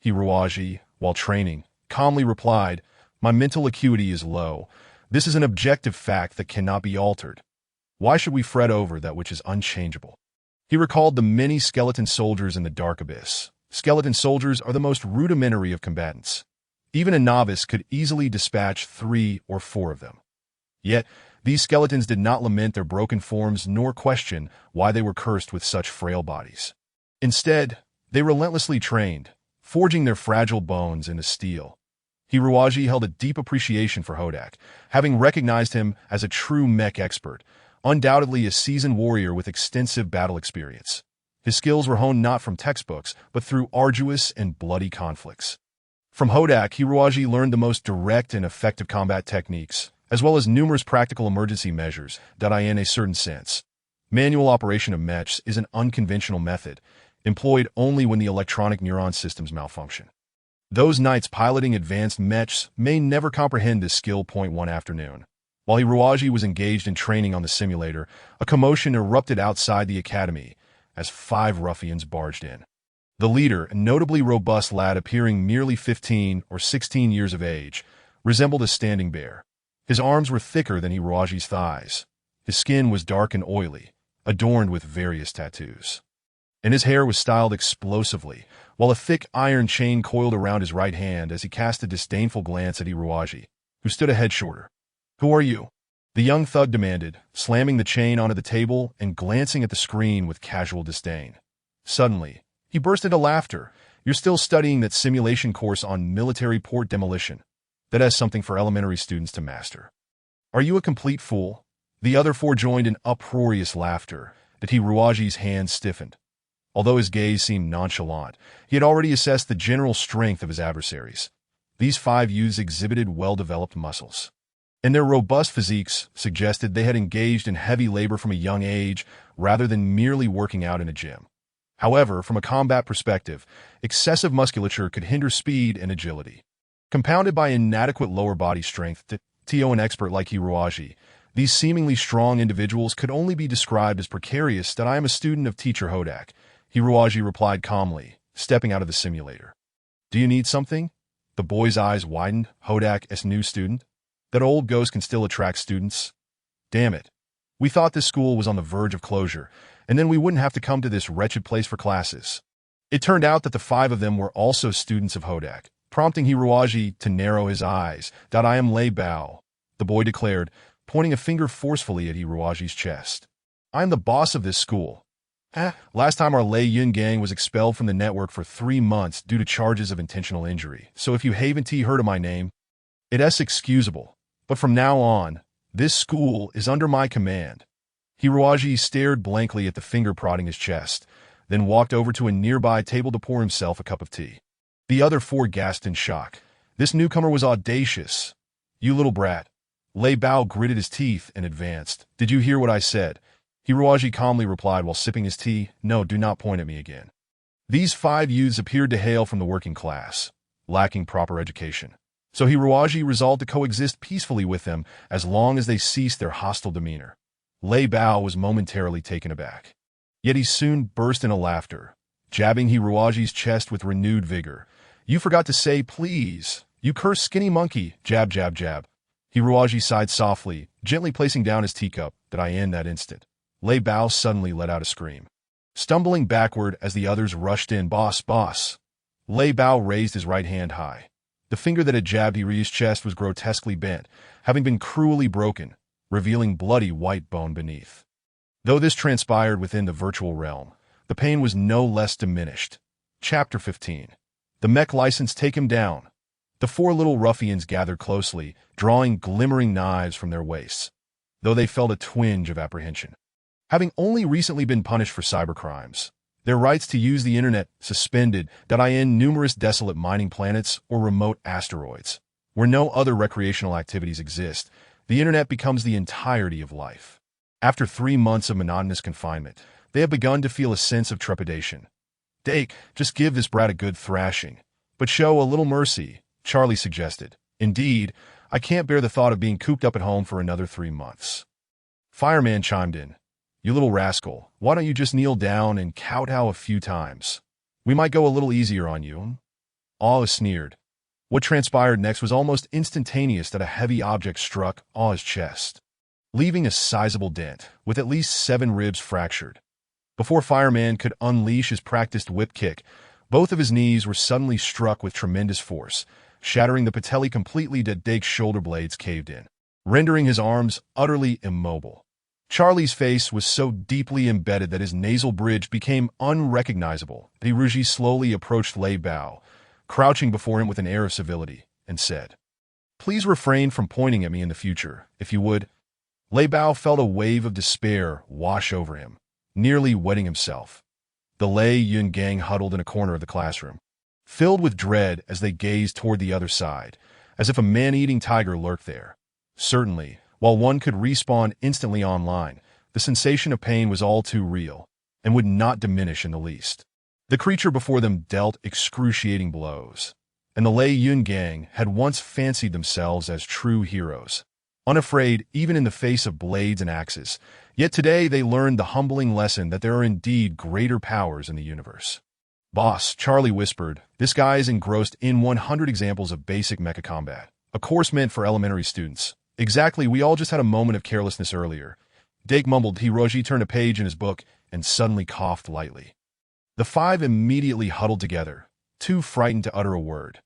Hiruaji, while training, calmly replied, my mental acuity is low. This is an objective fact that cannot be altered. Why should we fret over that which is unchangeable? He recalled the many skeleton soldiers in the dark abyss. Skeleton soldiers are the most rudimentary of combatants. Even a novice could easily dispatch 3 or 4 of them. Yet, these skeletons did not lament their broken forms nor question why they were cursed with such frail bodies. Instead, they relentlessly trained, forging their fragile bones into steel. Hiruaji held a deep appreciation for Hodak, having recognized him as a true mech expert, undoubtedly a seasoned warrior with extensive battle experience. His skills were honed not from textbooks, but through arduous and bloody conflicts. From Hodak, Hiruaji learned the most direct and effective combat techniques, as well as numerous practical emergency measures that in a certain sense. Manual operation of mechs is an unconventional method, employed only when the electronic neuron systems malfunction. Those knights piloting advanced mechs may never comprehend this skill point one afternoon. While Hiruaji was engaged in training on the simulator, a commotion erupted outside the academy as 5 ruffians barged in. The leader, a notably robust lad appearing merely 15 or 16 years of age, resembled a standing bear. His arms were thicker than Hiruaji's thighs. His skin was dark and oily, adorned with various tattoos. And his hair was styled explosively, while a thick iron chain coiled around his right hand as he cast a disdainful glance at Hiruaji, who stood a head shorter. Who are you? The young thug demanded, slamming the chain onto the table and glancing at the screen with casual disdain. Suddenly, he burst into laughter. You're still studying that simulation course on military port demolition. That has something for elementary students to master. Are you a complete fool? The other 4 joined in uproarious laughter. That Hiruaji's hands stiffened. Although his gaze seemed nonchalant, he had already assessed the general strength of his adversaries. These 5 youths exhibited well-developed muscles, and their robust physiques suggested they had engaged in heavy labor from a young age rather than merely working out in a gym. However, from a combat perspective, excessive musculature could hinder speed and agility. Compounded by inadequate lower body strength to an expert like Hiruaji, these seemingly strong individuals could only be described as precarious. That I am a student of teacher Hodak, Hiruaji replied calmly, stepping out of the simulator. Do you need something? The boy's eyes widened. Hodak, as new student? That old ghost can still attract students? Damn it. We thought this school was on the verge of closure, and then we wouldn't have to come to this wretched place for classes. It turned out that the 5 of them were also students of Hodak, prompting Hiruaji to narrow his eyes. I am Lei Bao, the boy declared, pointing a finger forcefully at Hiruaji's chest. I am the boss of this school. Last time our Lei Yun gang was expelled from the network for 3 months due to charges of intentional injury, so if you haven't heard of my name, it's excusable. But from now on, this school is under my command. Hiruaji stared blankly at the finger prodding his chest, then walked over to a nearby table to pour himself a cup of tea. The other 4 gasped in shock. This newcomer was audacious. You little brat. Lei Bao gritted his teeth and advanced. Did you hear what I said? Hiruaji calmly replied while sipping his tea. No, do not point at me again. These 5 youths appeared to hail from the working class, lacking proper education. So Hiruaji resolved to coexist peacefully with them as long as they ceased their hostile demeanor. Lei Bao was momentarily taken aback. Yet he soon burst into laughter, jabbing Hiruaji's chest with renewed vigor. You forgot to say please. You cursed skinny monkey. Jab, jab, jab. Hiruaji sighed softly, gently placing down his teacup. In that instant, Lei Bao suddenly let out a scream. Stumbling backward as the others rushed in. Boss, boss. Lei Bao raised his right hand high. The finger that had jabbed Hiri's chest was grotesquely bent, having been cruelly broken, revealing bloody white bone beneath. Though this transpired within the virtual realm, the pain was no less diminished. Chapter 15. The mech license take him down. The four little ruffians gathered closely, drawing glimmering knives from their waists, though they felt a twinge of apprehension. Having only recently been punished for cybercrimes, their rights to use the internet suspended, in numerous desolate mining planets or remote asteroids, where no other recreational activities exist, the internet becomes the entirety of life. After 3 months of monotonous confinement, they have begun to feel a sense of trepidation. "Dake, just give this brat a good thrashing. But show a little mercy," Charlie suggested. "Indeed, I can't bear the thought of being cooped up at home for another 3 months." Fireman chimed in. "You little rascal, why don't you just kneel down and kowtow a few times? We might go a little easier on you." Awe sneered. What transpired next was almost instantaneous that a heavy object struck Aw's chest, leaving a sizable dent, with at least 7 ribs fractured. Before Fireman could unleash his practiced whip kick, both of his knees were suddenly struck with tremendous force, shattering the patelli completely. Dake's shoulder blades caved in, rendering his arms utterly immobile. Charlie's face was so deeply embedded that his nasal bridge became unrecognizable. Hiruji slowly approached Lei Bao, crouching before him with an air of civility, and said, "Please refrain from pointing at me in the future, if you would." Lei Bao felt a wave of despair wash over him, nearly wetting himself. The Lei Yun gang huddled in a corner of the classroom, filled with dread as they gazed toward the other side, as if a man-eating tiger lurked there. Certainly, while one could respawn instantly online, the sensation of pain was all too real, and would not diminish in the least. The creature before them dealt excruciating blows, and the Lei Yun gang had once fancied themselves as true heroes, unafraid even in the face of blades and axes. Yet today they learned the humbling lesson that there are indeed greater powers in the universe. "Boss," Charlie whispered, "this guy is engrossed in 100 examples of basic mecha combat, a course meant for elementary students. Exactly, we all just had a moment of carelessness earlier." Dake mumbled. Hiroji turned a page in his book and suddenly coughed lightly. The 5 immediately huddled together, too frightened to utter a word.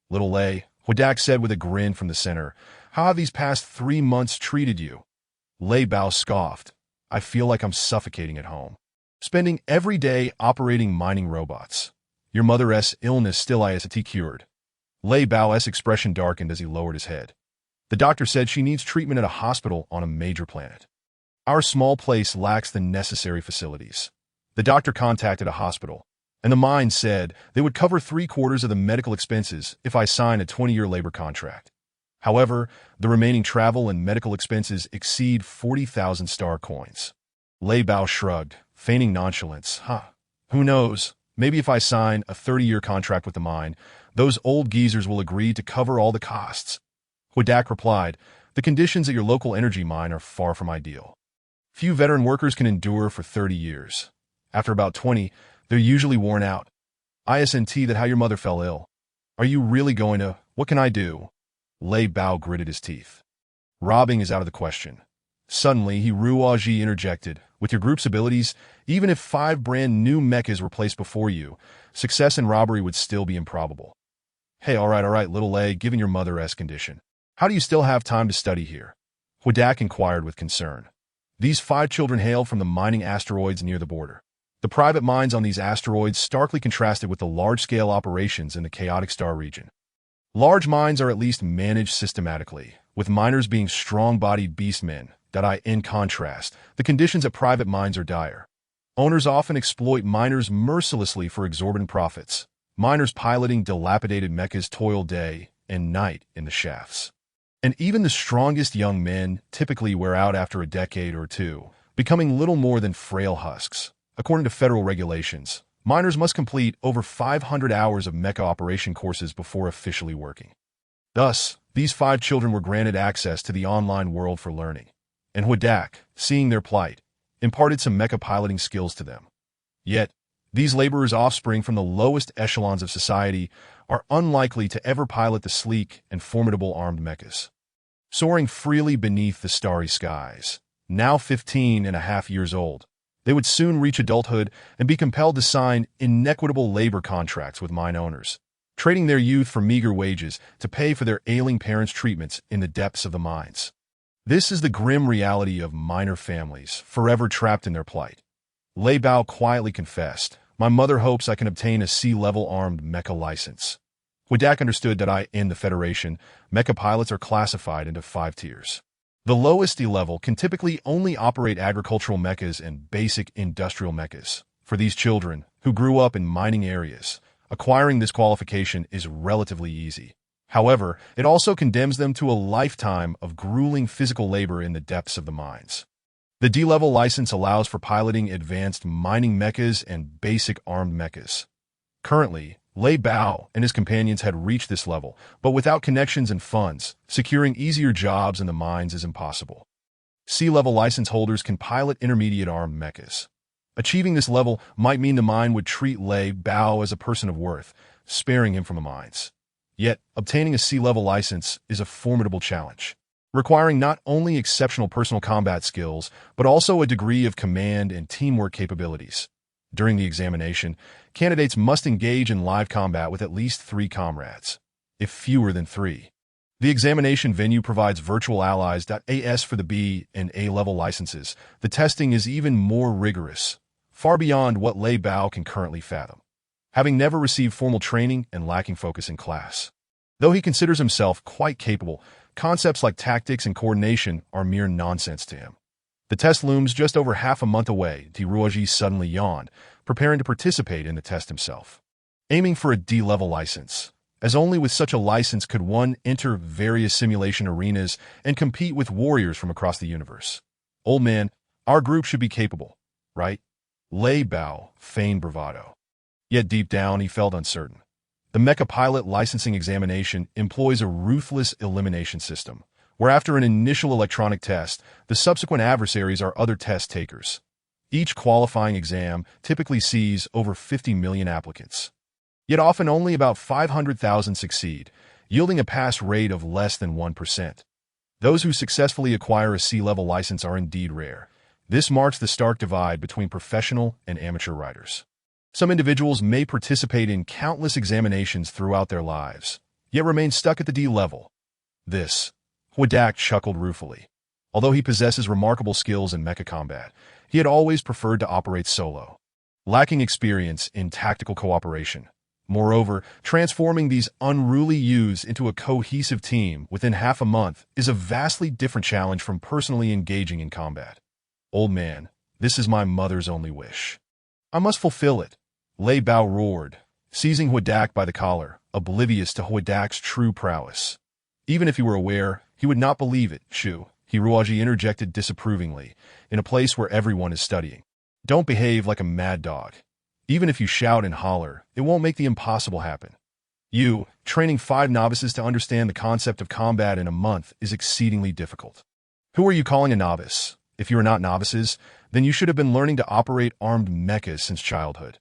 "Little Lei," Hudak said with a grin from the center, "how have these past 3 months treated you?" Lei Bao scoffed. "I feel like I'm suffocating at home, spending every day operating mining robots. Your mother's illness still isn't cured." Lei Bao's expression darkened as he lowered his head. "The doctor said she needs treatment at a hospital on a major planet. Our small place lacks the necessary facilities." The doctor contacted a hospital, and the mine said they would cover 3/4 of the medical expenses if I sign a 20-year labor contract. However, the remaining travel and medical expenses exceed 40,000 star coins. Lei Bao shrugged, feigning nonchalance. Who knows? Maybe if I sign a 30-year contract with the mine, those old geezers will agree to cover all the costs." Hudak replied, "The conditions at your local energy mine are far from ideal. Few veteran workers can endure for 30 years. After about 20, they're usually worn out. Isn't that how your mother fell ill? Are you really going to? What can I do?" Lei Bao gritted his teeth. "Robbing is out of the question." Suddenly, Hiruaji interjected, "With your group's abilities, even if 5 brand new mechas were placed before you, success in robbery would still be improbable." "Hey, all right, little Lei, given your mother's condition, how do you still have time to study here?" Hudak inquired with concern. These 5 children hailed from the mining asteroids near the border. The private mines on these asteroids starkly contrasted with the large-scale operations in the chaotic star region. Large mines are at least managed systematically, with miners being strong-bodied beastmen. In contrast, the conditions at private mines are dire. Owners often exploit miners mercilessly for exorbitant profits. Miners piloting dilapidated mechas toil day and night in the shafts. And even the strongest young men typically wear out after a decade or two, becoming little more than frail husks. According to federal regulations, miners must complete over 500 hours of mecha operation courses before officially working. Thus, these 5 children were granted access to the online world for learning, and Hudak, seeing their plight, imparted some mecha piloting skills to them. Yet, these laborers' offspring from the lowest echelons of society are unlikely to ever pilot the sleek and formidable armed mechas. Soaring freely beneath the starry skies, now 15.5 years old, they would soon reach adulthood and be compelled to sign inequitable labor contracts with mine owners. trading their youth for meager wages to pay for their ailing parents' treatments in the depths of the mines. This is the grim reality of miner families, forever trapped in their plight. Lei Bao quietly confessed, "My mother hopes I can obtain a sea-level armed mecha license." Hudak understood that in the Federation, mecha pilots are classified into 5 tiers. The lowest level can typically only operate agricultural mechas and basic industrial mechas. For these children, who grew up in mining areas, acquiring this qualification is relatively easy. However, it also condemns them to a lifetime of grueling physical labor in the depths of the mines. The D-level license allows for piloting advanced mining mechas and basic armed mechas. Currently, Lei Bao and his companions had reached this level, but without connections and funds, securing easier jobs in the mines is impossible. C-level license holders can pilot intermediate armed mechas. Achieving this level might mean the mine would treat Lei Bao as a person of worth, sparing him from the mines. Yet, obtaining a C-level license is a formidable challenge, requiring not only exceptional personal combat skills, but also a degree of command and teamwork capabilities. During the examination, candidates must engage in live combat with at least 3 comrades, if fewer than 3. The examination venue provides virtual allies. As for the B and A-level licenses, the testing is even more rigorous, far beyond what Lei Bao can currently fathom, having never received formal training and lacking focus in class. Though he considers himself quite capable, concepts like tactics and coordination are mere nonsense to him. The test looms just over half a month away. Ruoji suddenly yawned, preparing to participate in the test himself. Aiming for a D-level license, as only with such a license could one enter various simulation arenas and compete with warriors from across the universe. "Old man, our group should be capable, right?" Lei Bao feigned bravado. Yet deep down he felt uncertain. The Mecha Pilot licensing examination employs a ruthless elimination system, where after an initial electronic test, the subsequent adversaries are other test takers. Each qualifying exam typically sees over 50 million applicants. Yet often only about 500,000 succeed, yielding a pass rate of less than 1%. Those who successfully acquire a C-level license are indeed rare. This marks the stark divide between professional and amateur riders. Some individuals may participate in countless examinations throughout their lives, yet remain stuck at the D level. Hudak chuckled ruefully. Although he possesses remarkable skills in mecha combat, he had always preferred to operate solo, lacking experience in tactical cooperation. Moreover, transforming these unruly youths into a cohesive team within half a month is a vastly different challenge from personally engaging in combat. "Old man, this is my mother's only wish. I must fulfill it," Lei Bao roared, seizing Hudak by the collar, oblivious to Hudak's true prowess. Even if he were aware, he would not believe it. "Shu," Hiruoji interjected disapprovingly, "in a place where everyone is studying. Don't behave like a mad dog. Even if you shout and holler, it won't make the impossible happen. You, training 5 novices to understand the concept of combat in a month is exceedingly difficult. Who are you calling a novice? If you are not novices, then you should have been learning to operate armed mechas since childhood.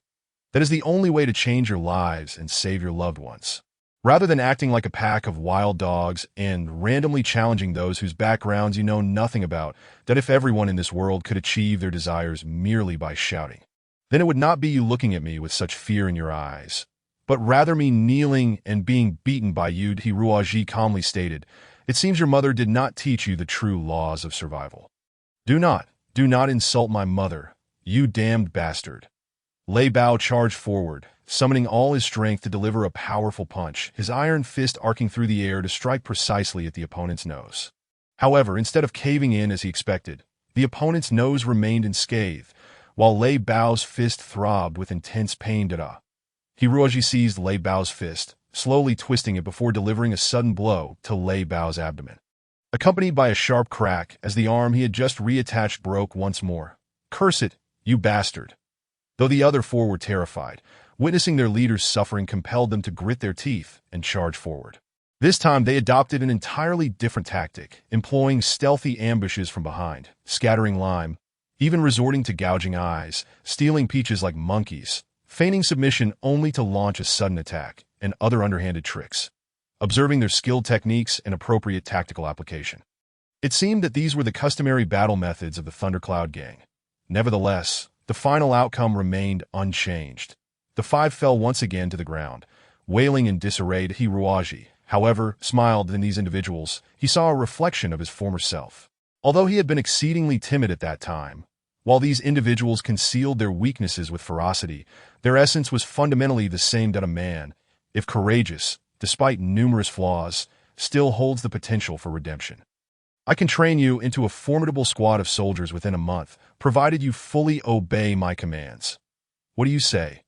That is the only way to change your lives and save your loved ones. Rather than acting like a pack of wild dogs and randomly challenging those whose backgrounds you know nothing about, that if everyone in this world could achieve their desires merely by shouting, then it would not be you looking at me with such fear in your eyes, but rather me kneeling and being beaten by you," Hiruoji calmly stated. "It seems your mother did not teach you the true laws of survival. Do not insult my mother, you damned bastard." Lei Bao charged forward, summoning all his strength to deliver a powerful punch, his iron fist arcing through the air to strike precisely at the opponent's nose. However, instead of caving in as he expected, the opponent's nose remained unscathed, while Lei Bao's fist throbbed with intense pain. Hiruoji seized Lei Bao's fist, slowly twisting it before delivering a sudden blow to Lei Bao's abdomen, accompanied by a sharp crack as the arm he had just reattached broke once more. "Curse it, you bastard!" Though the other 4 were terrified, witnessing their leader's suffering compelled them to grit their teeth and charge forward. This time they adopted an entirely different tactic, employing stealthy ambushes from behind, scattering lime, even resorting to gouging eyes, stealing peaches like monkeys, feigning submission only to launch a sudden attack, and other underhanded tricks, observing their skilled techniques and appropriate tactical application. It seemed that these were the customary battle methods of the Thundercloud gang. Nevertheless, the final outcome remained unchanged. The 5 fell once again to the ground, wailing in disarray. Hiruaji, however, smiled in these individuals. He saw a reflection of his former self. Although he had been exceedingly timid at that time, while these individuals concealed their weaknesses with ferocity, their essence was fundamentally the same. That a man, if courageous, despite numerous flaws, still holds the potential for redemption. I can train you into a formidable squad of soldiers within a month, provided you fully obey my commands. What do you say?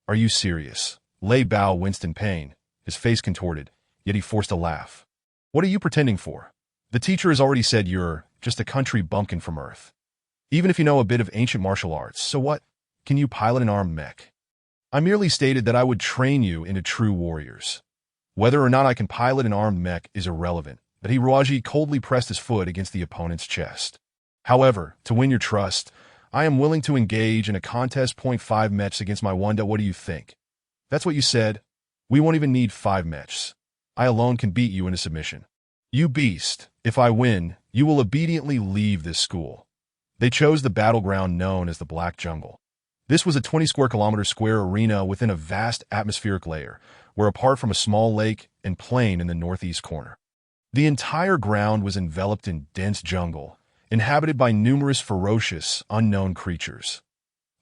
Are you serious? Lei Bao winced in pain, his face contorted, yet he forced a laugh. What are you pretending for? The teacher has already said you're just a country bumpkin from Earth. Even if you know a bit of ancient martial arts, so what? Can you pilot an armed mech? I merely stated that I would train you into true warriors. Whether or not I can pilot an armed mech is irrelevant, but Hiruaji coldly pressed his foot against the opponent's chest. However, to win your trust, I am willing to engage in a contest. 5 matches against my Wanda. What do you think? That's what you said. We won't even need 5 matches. I alone can beat you into submission. You beast, if I win, you will obediently leave this school. They chose the battleground known as the Black Jungle. This was a 20 square kilometer square arena within a vast atmospheric layer, where apart from a small lake and plain in the northeast corner, the entire ground was enveloped in dense jungle, inhabited by numerous ferocious, unknown creatures.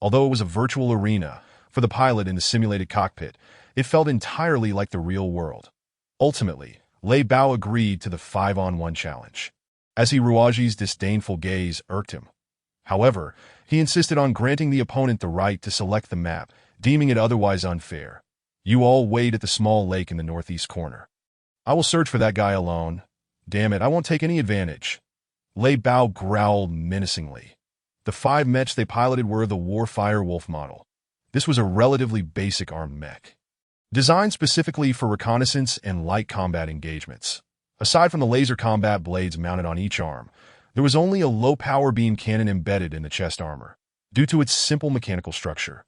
Although it was a virtual arena, for the pilot in the simulated cockpit, it felt entirely like the real world. Ultimately, Lei Bao agreed to the 5-on-1 challenge, as Hiruaji's disdainful gaze irked him. However, he insisted on granting the opponent the right to select the map, deeming it otherwise unfair. You all wait at the small lake in the northeast corner. I will search for that guy alone. Damn it, I won't take any advantage. Lei Bao growled menacingly. The 5 mechs they piloted were the Warfire Wolf model. This was a relatively basic armed mech, designed specifically for reconnaissance and light combat engagements. Aside from the laser combat blades mounted on each arm, there was only a low-power beam cannon embedded in the chest armor, due to its simple mechanical structure.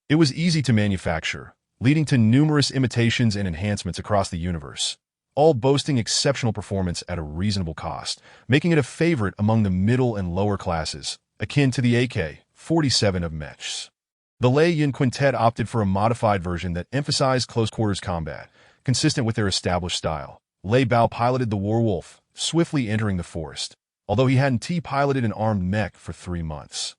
It was easy to manufacture, leading to numerous imitations and enhancements across the universe, all boasting exceptional performance at a reasonable cost, making it a favorite among the middle and lower classes, akin to the AK-47 of mechs. The Lei Yin Quintet opted for a modified version that emphasized close-quarters combat, consistent with their established style. Lei Bao piloted the Warwolf, swiftly entering the forest, although he hadn't piloted an armed mech for 3 months.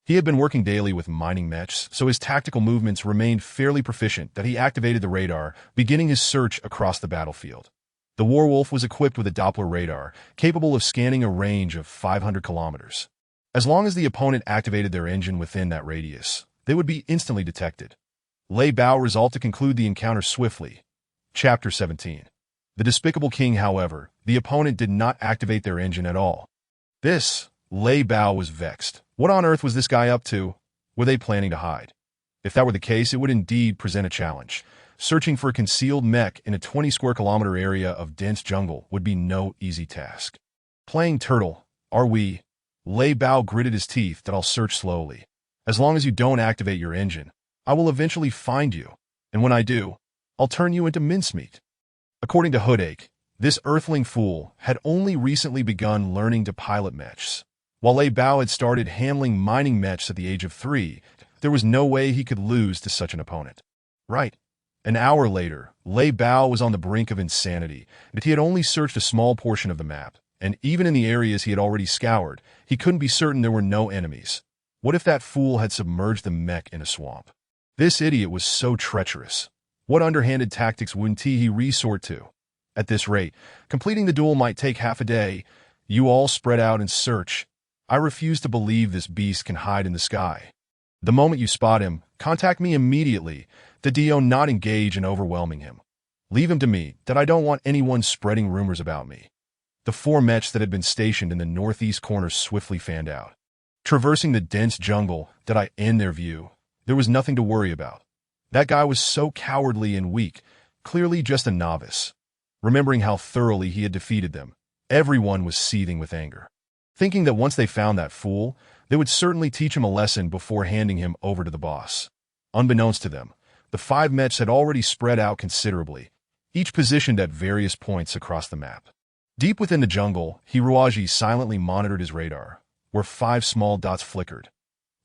He had been working daily with mining mechs, so his tactical movements remained fairly proficient that he activated the radar, beginning his search across the battlefield. The Warwolf was equipped with a Doppler radar, capable of scanning a range of 500 kilometers. As long as the opponent activated their engine within that radius, they would be instantly detected. Lei Bao resolved to conclude the encounter swiftly. Chapter 17. The Despicable King. However, the opponent did not activate their engine at all. Lei Bao was vexed. What on earth was this guy up to? Were they planning to hide? If that were the case, it would indeed present a challenge. Searching for a concealed mech in a 20 square kilometer area of dense jungle would be no easy task. Playing turtle, are we? Lei Bao gritted his teeth. That I'll search slowly. As long as you don't activate your engine, I will eventually find you, and when I do, I'll turn you into mincemeat. According to Hoodake, this earthling fool had only recently begun learning to pilot mechs. While Lei Bao had started handling mining mechs at the age of 3, there was no way he could lose to such an opponent. Right. An hour later, Lei Bao was on the brink of insanity, but he had only searched a small portion of the map, and even in the areas he had already scoured, he couldn't be certain there were no enemies. What if that fool had submerged the mech in a swamp? This idiot was so treacherous. What underhanded tactics wouldn't he resort to? At this rate, completing the duel might take half a day. You all spread out and search. I refuse to believe this beast can hide in the sky. The moment you spot him, contact me immediately. The Dio not engage in overwhelming him. Leave him to me, that I don't want anyone spreading rumors about me. The 4 mechs that had been stationed in the northeast corner swiftly fanned out. Traversing the dense jungle that I end their view, there was nothing to worry about. That guy was so cowardly and weak, clearly just a novice. Remembering how thoroughly he had defeated them, everyone was seething with anger, thinking that once they found that fool, they would certainly teach him a lesson before handing him over to the boss. Unbeknownst to them, the 5 mechs had already spread out considerably, each positioned at various points across the map. Deep within the jungle, Hiruaji silently monitored his radar, where 5 small dots flickered.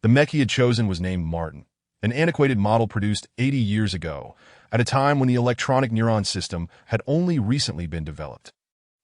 The mech he had chosen was named Martin, an antiquated model produced 80 years ago, at a time when the electronic neuron system had only recently been developed,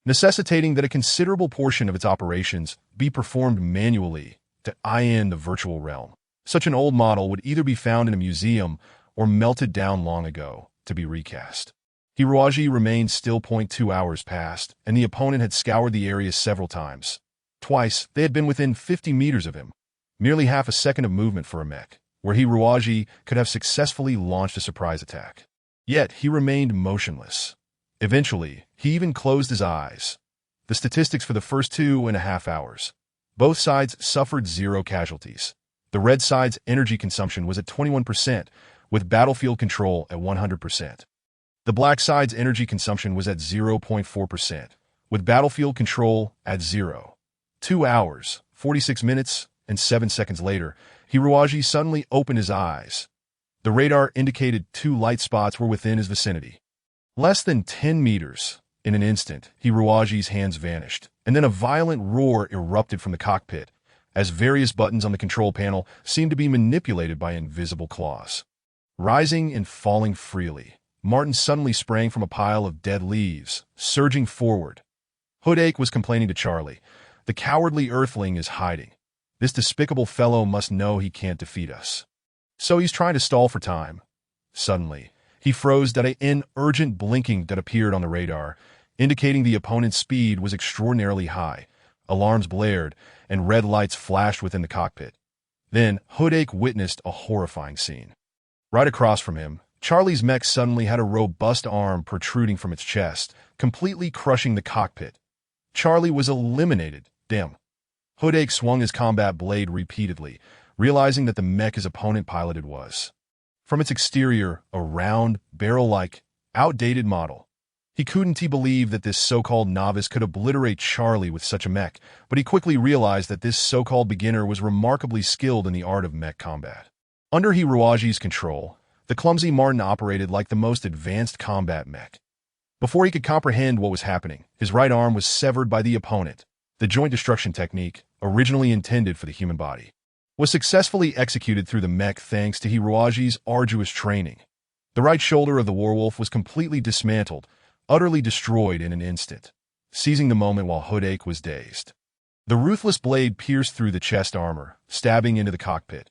necessitating that a considerable portion of its operations be performed manually to in the virtual realm. Such an old model would either be found in a museum or melted down long ago to be recast. Hiroaji remained still. 2 hours passed, and the opponent had scoured the area several times. Twice, they had been within 50 meters of him, merely half a second of movement for a mech, where Hiroaji could have successfully launched a surprise attack. Yet, he remained motionless. Eventually, he even closed his eyes. The statistics for the first 2.5 hours. Both sides suffered 0 casualties. The red side's energy consumption was at 21%, with battlefield control at 100%. The black side's energy consumption was at 0.4%, with battlefield control at 0. 2 hours, 46 minutes, and 7 seconds later, Hiroaji suddenly opened his eyes. The radar indicated 2 light spots were within his vicinity. Less than 10 meters. In an instant, Hiroaji's hands vanished, and then a violent roar erupted from the cockpit, as various buttons on the control panel seemed to be manipulated by invisible claws. Rising and falling freely, Martin suddenly sprang from a pile of dead leaves, surging forward. Hoodake was complaining to Charlie. The cowardly earthling is hiding. This despicable fellow must know he can't defeat us. So he's trying to stall for time. Suddenly, he froze at an urgent blinking that appeared on the radar, indicating the opponent's speed was extraordinarily high. Alarms blared, and red lights flashed within the cockpit. Then, Hoodake witnessed a horrifying scene. Right across from him, Charlie's mech suddenly had a robust arm protruding from its chest, completely crushing the cockpit. Charlie was eliminated. Damn. Hoodake swung his combat blade repeatedly, realizing that the mech his opponent piloted was, from its exterior, a round, barrel-like, outdated model. He couldn't believe that this so-called novice could obliterate Charlie with such a mech, but he quickly realized that this so-called beginner was remarkably skilled in the art of mech combat. Under Hiroaji's control, the clumsy Martin operated like the most advanced combat mech. Before he could comprehend what was happening, his right arm was severed by the opponent. The joint destruction technique, originally intended for the human body, was successfully executed through the mech thanks to Hiroaji's arduous training. The right shoulder of the werewolf was completely dismantled, utterly destroyed in an instant, seizing the moment while Hoodake was dazed. The ruthless blade pierced through the chest armor, stabbing into the cockpit.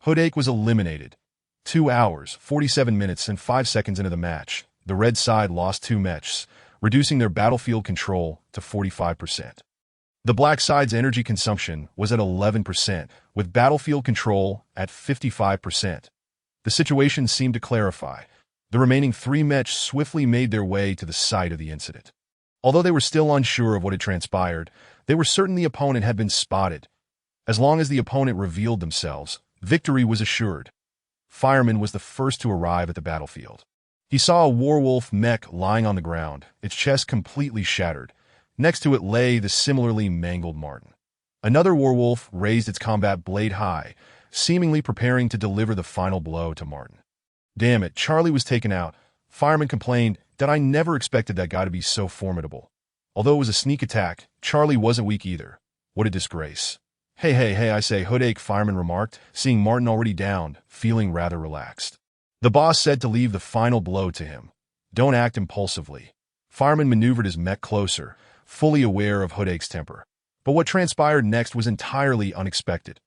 Hoodake was eliminated. 2 hours, 47 minutes, and 5 seconds into the match, the red side lost 2 mechs, reducing their battlefield control to 45%. The black side's energy consumption was at 11%, with battlefield control at 55%. The situation seemed to clarify. The remaining 3 mechs swiftly made their way to the site of the incident. Although they were still unsure of what had transpired, they were certain the opponent had been spotted. As long as the opponent revealed themselves, victory was assured. Fireman was the first to arrive at the battlefield. He saw a werewolf mech lying on the ground, its chest completely shattered. Next to it lay the similarly mangled Martin. Another werewolf raised its combat blade high, seemingly preparing to deliver the final blow to Martin. Damn it, Charlie was taken out. Fireman complained that I never expected that guy to be so formidable. Although it was a sneak attack, Charlie wasn't weak either. What a disgrace. Hey, I say, Hoodake, Fireman remarked, seeing Martin already downed, feeling rather relaxed. The boss said to leave the final blow to him. Don't act impulsively. Fireman maneuvered his mech closer, fully aware of Hoodake's temper. But what transpired next was entirely unexpected.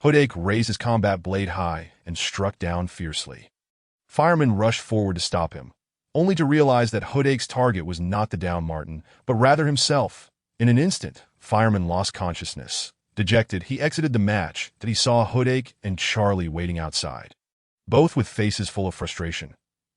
Hoodake raised his combat blade high and struck down fiercely. Fireman rushed forward to stop him, only to realize that Hoodake's target was not the downed Martin, but rather himself. In an instant, Fireman lost consciousness. Dejected, he exited the match that he saw Hoodake and Charlie waiting outside, both with faces full of frustration.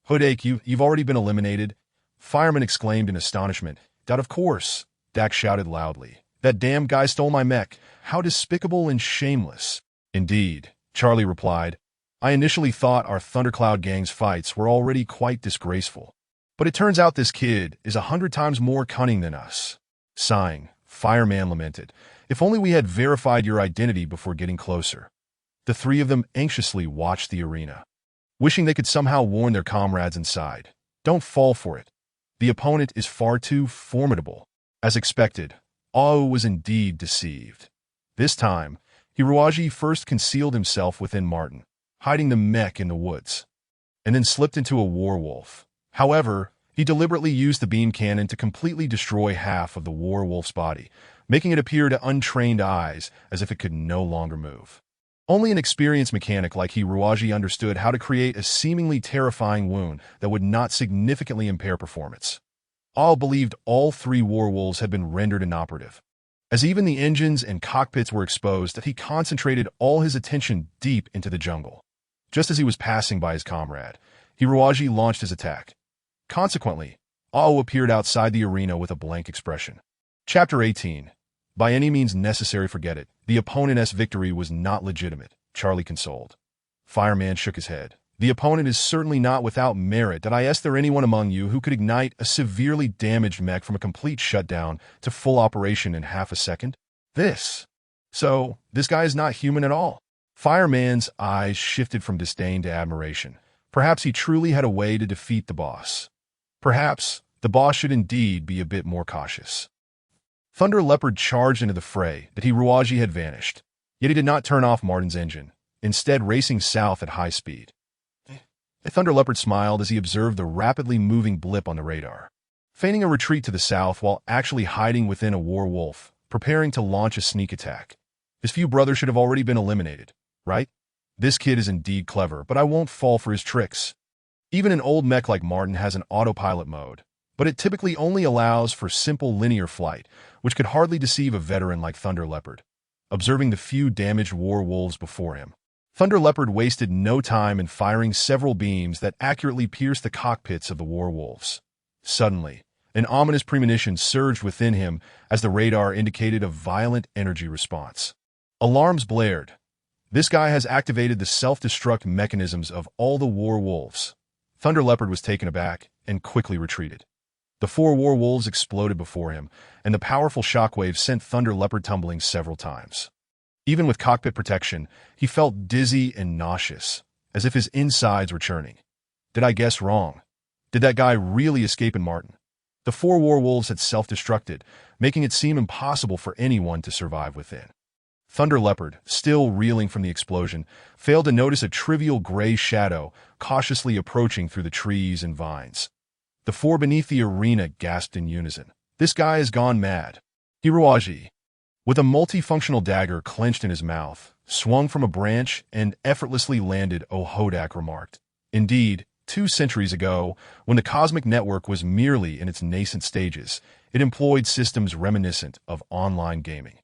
Hoodake, you've already been eliminated, Fireman exclaimed in astonishment. That of course, Dak shouted loudly. That damn guy stole my mech. How despicable and shameless. Indeed, Charlie replied. I initially thought our Thundercloud gang's fights were already quite disgraceful. But it turns out this kid is 100 times more cunning than us. Sighing, Fireman lamented. If only we had verified your identity before getting closer. The 3 of them anxiously watched the arena, wishing they could somehow warn their comrades inside. Don't fall for it. The opponent is far too formidable. As expected, Ao was indeed deceived. This time, Hiroaji first concealed himself within Martin. hiding the mech in the woods, and then slipped into a werewolf. However, he deliberately used the beam cannon to completely destroy half of the werewolf's body, making it appear to untrained eyes as if it could no longer move. Only an experienced mechanic like Hiruaji understood how to create a seemingly terrifying wound that would not significantly impair performance. All believed all three werewolves had been rendered inoperative. As even the engines and cockpits were exposed, that he concentrated all his attention deep into the jungle. Just as he was passing by his comrade, Hiruaji launched his attack. Consequently, Ao appeared outside the arena with a blank expression. Chapter 18. By any means necessary, forget it. The opponent's victory was not legitimate, Charlie consoled. Fireman shook his head. The opponent is certainly not without merit. Did I ask there anyone among you who could ignite a severely damaged mech from a complete shutdown to full operation in half a second? So, this guy is not human at all. Fireman's eyes shifted from disdain to admiration. Perhaps he truly had a way to defeat the boss. Perhaps the boss should indeed be a bit more cautious. Thunder Leopard charged into the fray, that Hiruaji had vanished. Yet he did not turn off Martin's engine, instead racing south at high speed. The Thunder Leopard smiled as he observed the rapidly moving blip on the radar. Feigning a retreat to the south while actually hiding within a werewolf, preparing to launch a sneak attack. His few brothers should have already been eliminated, right? This kid is indeed clever, but I won't fall for his tricks. Even an old mech like Martin has an autopilot mode, but it typically only allows for simple linear flight, which could hardly deceive a veteran like Thunder Leopard. Observing the few damaged werewolves before him, Thunder Leopard wasted no time in firing several beams that accurately pierced the cockpits of the werewolves. Suddenly, an ominous premonition surged within him as the radar indicated a violent energy response. Alarms blared. This guy has activated the self-destruct mechanisms of all the werewolves. Thunder Leopard was taken aback and quickly retreated. The four werewolves exploded before him, and the powerful shockwave sent Thunder Leopard tumbling several times. Even with cockpit protection, he felt dizzy and nauseous, as if his insides were churning. Did I guess wrong? Did that guy really escape in Martin? The four werewolves had self-destructed, making it seem impossible for anyone to survive within. Thunder Leopard, still reeling from the explosion, failed to notice a trivial gray shadow cautiously approaching through the trees and vines. The four beneath the arena gasped in unison. This guy has gone mad. Hiruaji, with a multifunctional dagger clenched in his mouth, swung from a branch and effortlessly landed, Hodak remarked. Indeed, 2 centuries ago, when the cosmic network was merely in its nascent stages, it employed systems reminiscent of online gaming.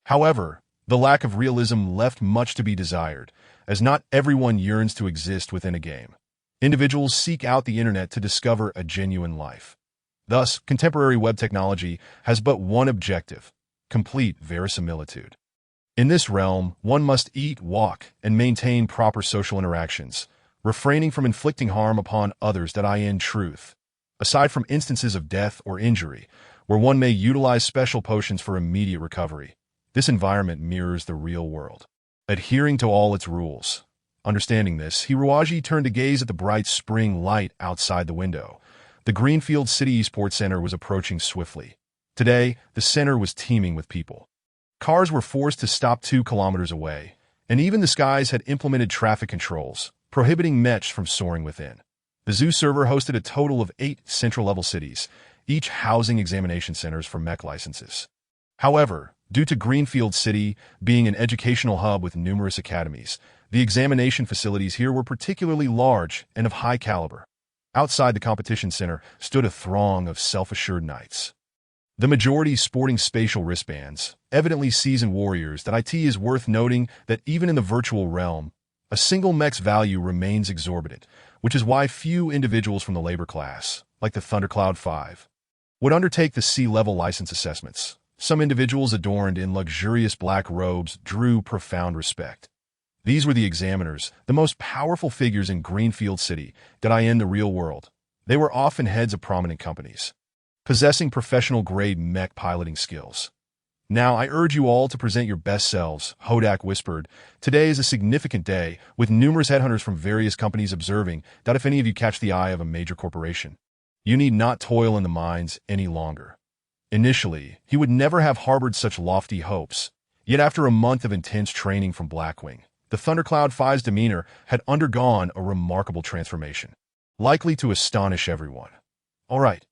However, the lack of realism left much to be desired, as not everyone yearns to exist within a game. Individuals seek out the internet to discover a genuine life. Thus, contemporary web technology has but one objective: complete verisimilitude. In this realm, one must eat, walk, and maintain proper social interactions, refraining from inflicting harm upon others that in truth. Aside from instances of death or injury, where one may utilize special potions for immediate recovery, this environment mirrors the real world, adhering to all its rules. Understanding this, Hiruaji turned to gaze at the bright spring light outside the window. The Greenfield City Esports Center was approaching swiftly. Today, the center was teeming with people. Cars were forced to stop 2 kilometers away, and even the skies had implemented traffic controls, prohibiting mechs from soaring within. The zoo server hosted a total of 8 central-level cities, each housing examination centers for mech licenses. However, due to Greenfield City being an educational hub with numerous academies, the examination facilities here were particularly large and of high caliber. Outside the competition center stood a throng of self-assured knights. The majority sporting spatial wristbands, evidently seasoned warriors. That it is worth noting that even in the virtual realm, a single mech's value remains exorbitant, which is why few individuals from the labor class, like the Thundercloud 5, would undertake the C-level license assessments. Some individuals adorned in luxurious black robes drew profound respect. These were the examiners, the most powerful figures in Greenfield City, in the real world. They were often heads of prominent companies, possessing professional-grade mech piloting skills. Now, I urge you all to present your best selves, Hodak whispered. Today is a significant day, with numerous headhunters from various companies observing that if any of you catch the eye of a major corporation, you need not toil in the mines any longer. Initially, he would never have harbored such lofty hopes, yet after a month of intense training from Blackwing, The Thundercloud Five's demeanor had undergone a remarkable transformation, likely to astonish everyone. All right.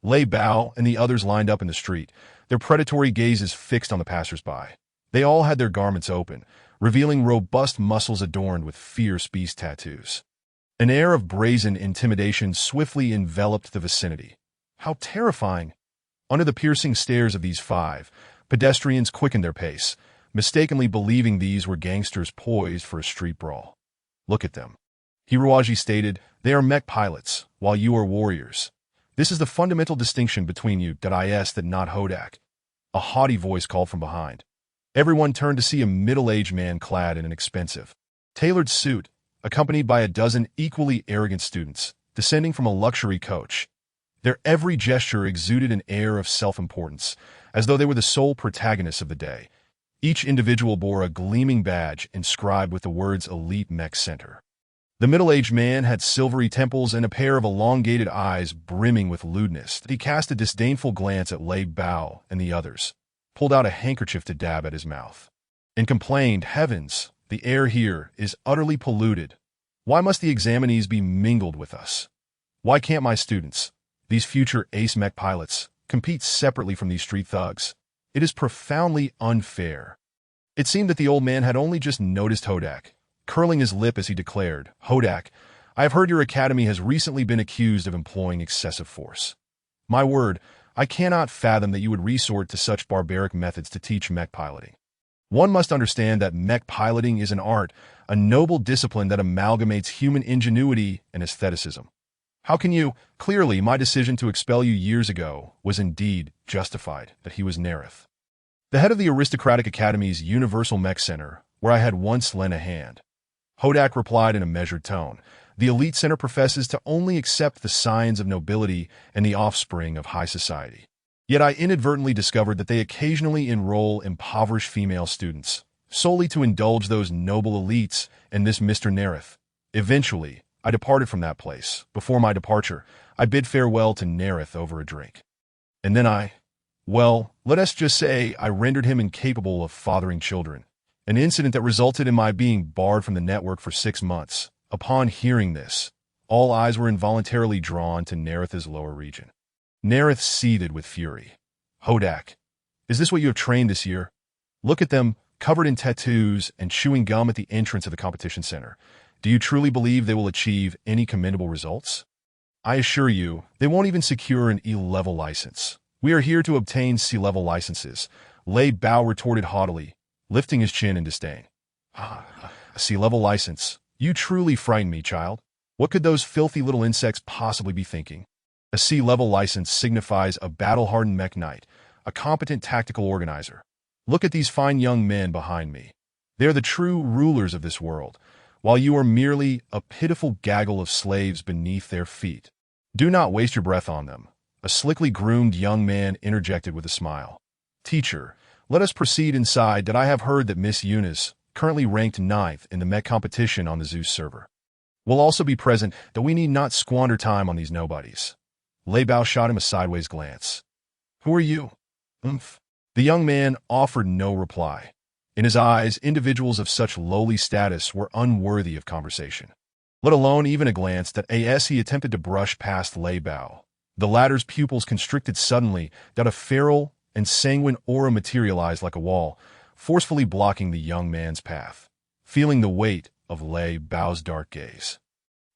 Lei Bao and the others lined up in the street, their predatory gazes fixed on the passersby. They all had their garments open, revealing robust muscles adorned with fierce beast tattoos. An air of brazen intimidation swiftly enveloped the vicinity. How terrifying! Under the piercing stares of these five, pedestrians quickened their pace, mistakenly believing these were gangsters poised for a street brawl. Look at them. Hiroaji stated, they are mech pilots, while you are warriors. This is the fundamental distinction between you, that not Hodak. A haughty voice called from behind. Everyone turned to see a middle-aged man clad in an expensive, tailored suit, accompanied by a dozen equally arrogant students, descending from a luxury coach. Their every gesture exuded an air of self-importance, as though they were the sole protagonists of the day. Each individual bore a gleaming badge inscribed with the words Elite Mech Center. The middle-aged man had silvery temples and a pair of elongated eyes brimming with lewdness. He cast a disdainful glance at Lei Bao and the others, pulled out a handkerchief to dab at his mouth, and complained, heavens, the air here is utterly polluted. Why must the examinees be mingled with us? Why can't my students, these future ace mech pilots, compete separately from these street thugs? It is profoundly unfair. It seemed that the old man had only just noticed Hodak, curling his lip as he declared, Hodak, I have heard your academy has recently been accused of employing excessive force. My word, I cannot fathom that you would resort to such barbaric methods to teach mech piloting. One must understand that mech piloting is an art, a noble discipline that amalgamates human ingenuity and aestheticism. How can you? Clearly, my decision to expel you years ago was indeed justified, that he was Nerith, the head of the aristocratic academy's Universal Mech Center, where I had once lent a hand. Hodak replied in a measured tone, the Elite Center professes to only accept the scions of nobility and the offspring of high society. Yet I inadvertently discovered that they occasionally enroll impoverished female students, solely to indulge those noble elites and this Mr. Nerith. Eventually, I departed from that place. Before my departure, I bid farewell to Nerith over a drink. And then let us just say I rendered him incapable of fathering children, an incident that resulted in my being barred from the network for 6 months. Upon hearing this, all eyes were involuntarily drawn to Nerith's lower region. Nerith seethed with fury. Hodak, is this what you have trained this year? Look at them, covered in tattoos and chewing gum at the entrance of the competition center. Do you truly believe they will achieve any commendable results? I assure you, they won't even secure an E-level license. We are here to obtain C-level licenses, Lei Bao retorted haughtily, lifting his chin in disdain. A C-level license. You truly frighten me, child. What could those filthy little insects possibly be thinking? A C-level license signifies a battle-hardened mech knight, a competent tactical organizer. Look at these fine young men behind me. They are the true rulers of this world, while you are merely a pitiful gaggle of slaves beneath their feet. Do not waste your breath on them. A slickly groomed young man interjected with a smile. Teacher, let us proceed inside. That I have heard that Miss Eunice, currently ranked 9th in the mech competition on the Zeus server, will also be present, that we need not squander time on these nobodies. Lei Bao shot him a sideways glance. Who are you? Oomph. The young man offered no reply. In his eyes, individuals of such lowly status were unworthy of conversation, let alone even a glance. That as he attempted to brush past Lei Bao, the latter's pupils constricted suddenly, that a feral and sanguine aura materialized like a wall, forcefully blocking the young man's path. Feeling the weight of Lei Bao's dark gaze,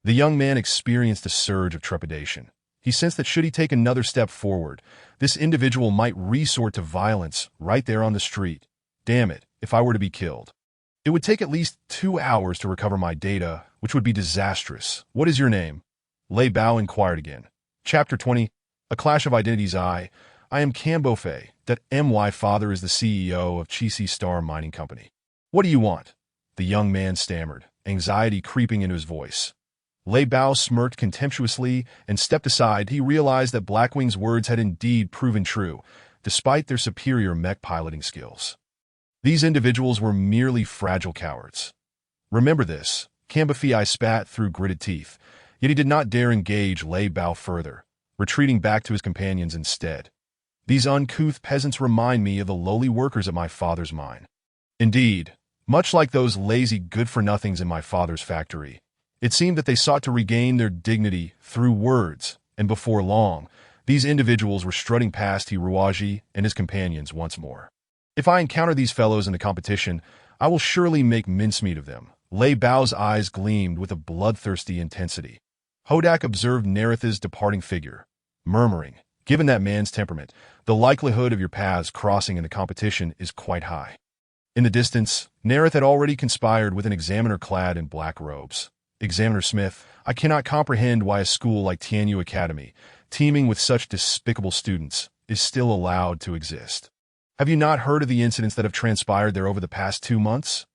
the young man experienced a surge of trepidation. He sensed that should he take another step forward, this individual might resort to violence right there on the street. Damn it, if I were to be killed. It would take at least 2 hours to recover my data, which would be disastrous. What is your name? Lei Bao inquired again. Chapter 20, A Clash of Identities. I am Cambofei, that my father is the CEO of Chisi Star Mining Company. What do you want? The young man stammered, anxiety creeping into his voice. Lei Bao smirked contemptuously and stepped aside. He realized that Blackwing's words had indeed proven true, despite their superior mech piloting skills. These individuals were merely fragile cowards. Remember this, Cambofei spat through gritted teeth, yet he did not dare engage Lei Bao further, retreating back to his companions instead. These uncouth peasants remind me of the lowly workers at my father's mine. Indeed, Much like those lazy good-for-nothings in my father's factory, it seemed that they sought to regain their dignity through words, and before long, these individuals were strutting past Hiruaji and his companions once more. If I encounter these fellows in the competition, I will surely make mincemeat of them. Lei Bao's eyes gleamed with a bloodthirsty intensity. Hodak observed Naratha's departing figure, murmuring, "Given that man's temperament, the likelihood of your paths crossing in the competition is quite high." In the distance, Narath had already conspired with an examiner clad in black robes. "Examiner Smith, I cannot comprehend why a school like Tianyu Academy, teeming with such despicable students, is still allowed to exist. Have you not heard of the incidents that have transpired there over the past 2 months?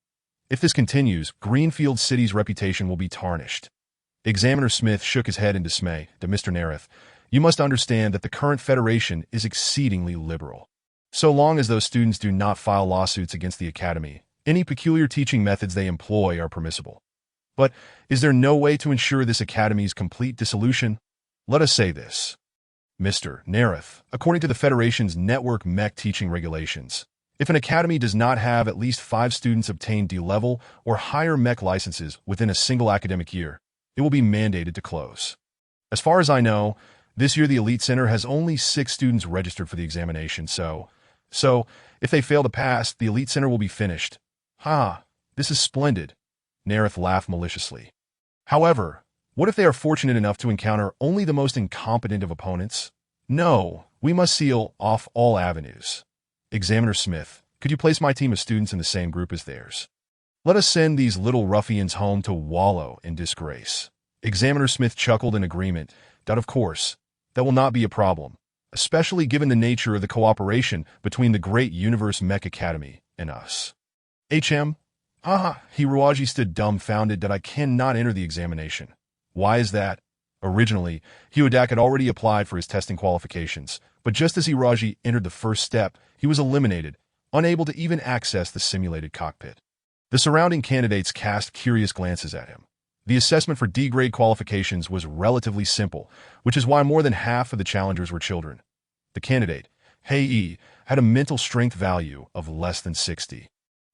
If this continues, Greenfield City's reputation will be tarnished." Examiner Smith shook his head in dismay. To Mr. Narath, "You must understand that the current Federation is exceedingly liberal. So long as those students do not file lawsuits against the Academy, any peculiar teaching methods they employ are permissible. But is there no way to ensure this Academy's complete dissolution? Let us say this. Mr. Narath, according to the Federation's network Mech teaching regulations, if an Academy does not have at least 5 students obtain D-level or higher Mech licenses within a single academic year, it will be mandated to close. As far as I know, this year the Elite Center has only 6 students registered for the examination, so if they fail to pass, the Elite Center will be finished." "Ha, this is splendid," Narath laughed maliciously. "However, what if they are fortunate enough to encounter only the most incompetent of opponents? No, we must seal off all avenues. Examiner Smith, could you place my team of students in the same group as theirs? Let us send these little ruffians home to wallow in disgrace." Examiner Smith chuckled in agreement. "Of course, that will not be a problem, especially given the nature of the cooperation between the Great Universe Mech Academy and us." "HM? Hiruaji stood dumbfounded that I cannot enter the examination. Why is that? Originally, Hudak had already applied for his testing qualifications, but just as Hiruaji entered the first step, he was eliminated, unable to even access the simulated cockpit. The surrounding candidates cast curious glances at him. The assessment for D-grade qualifications was relatively simple, which is why more than half of the challengers were children. The candidate, Hei, had a mental strength value of less than 60.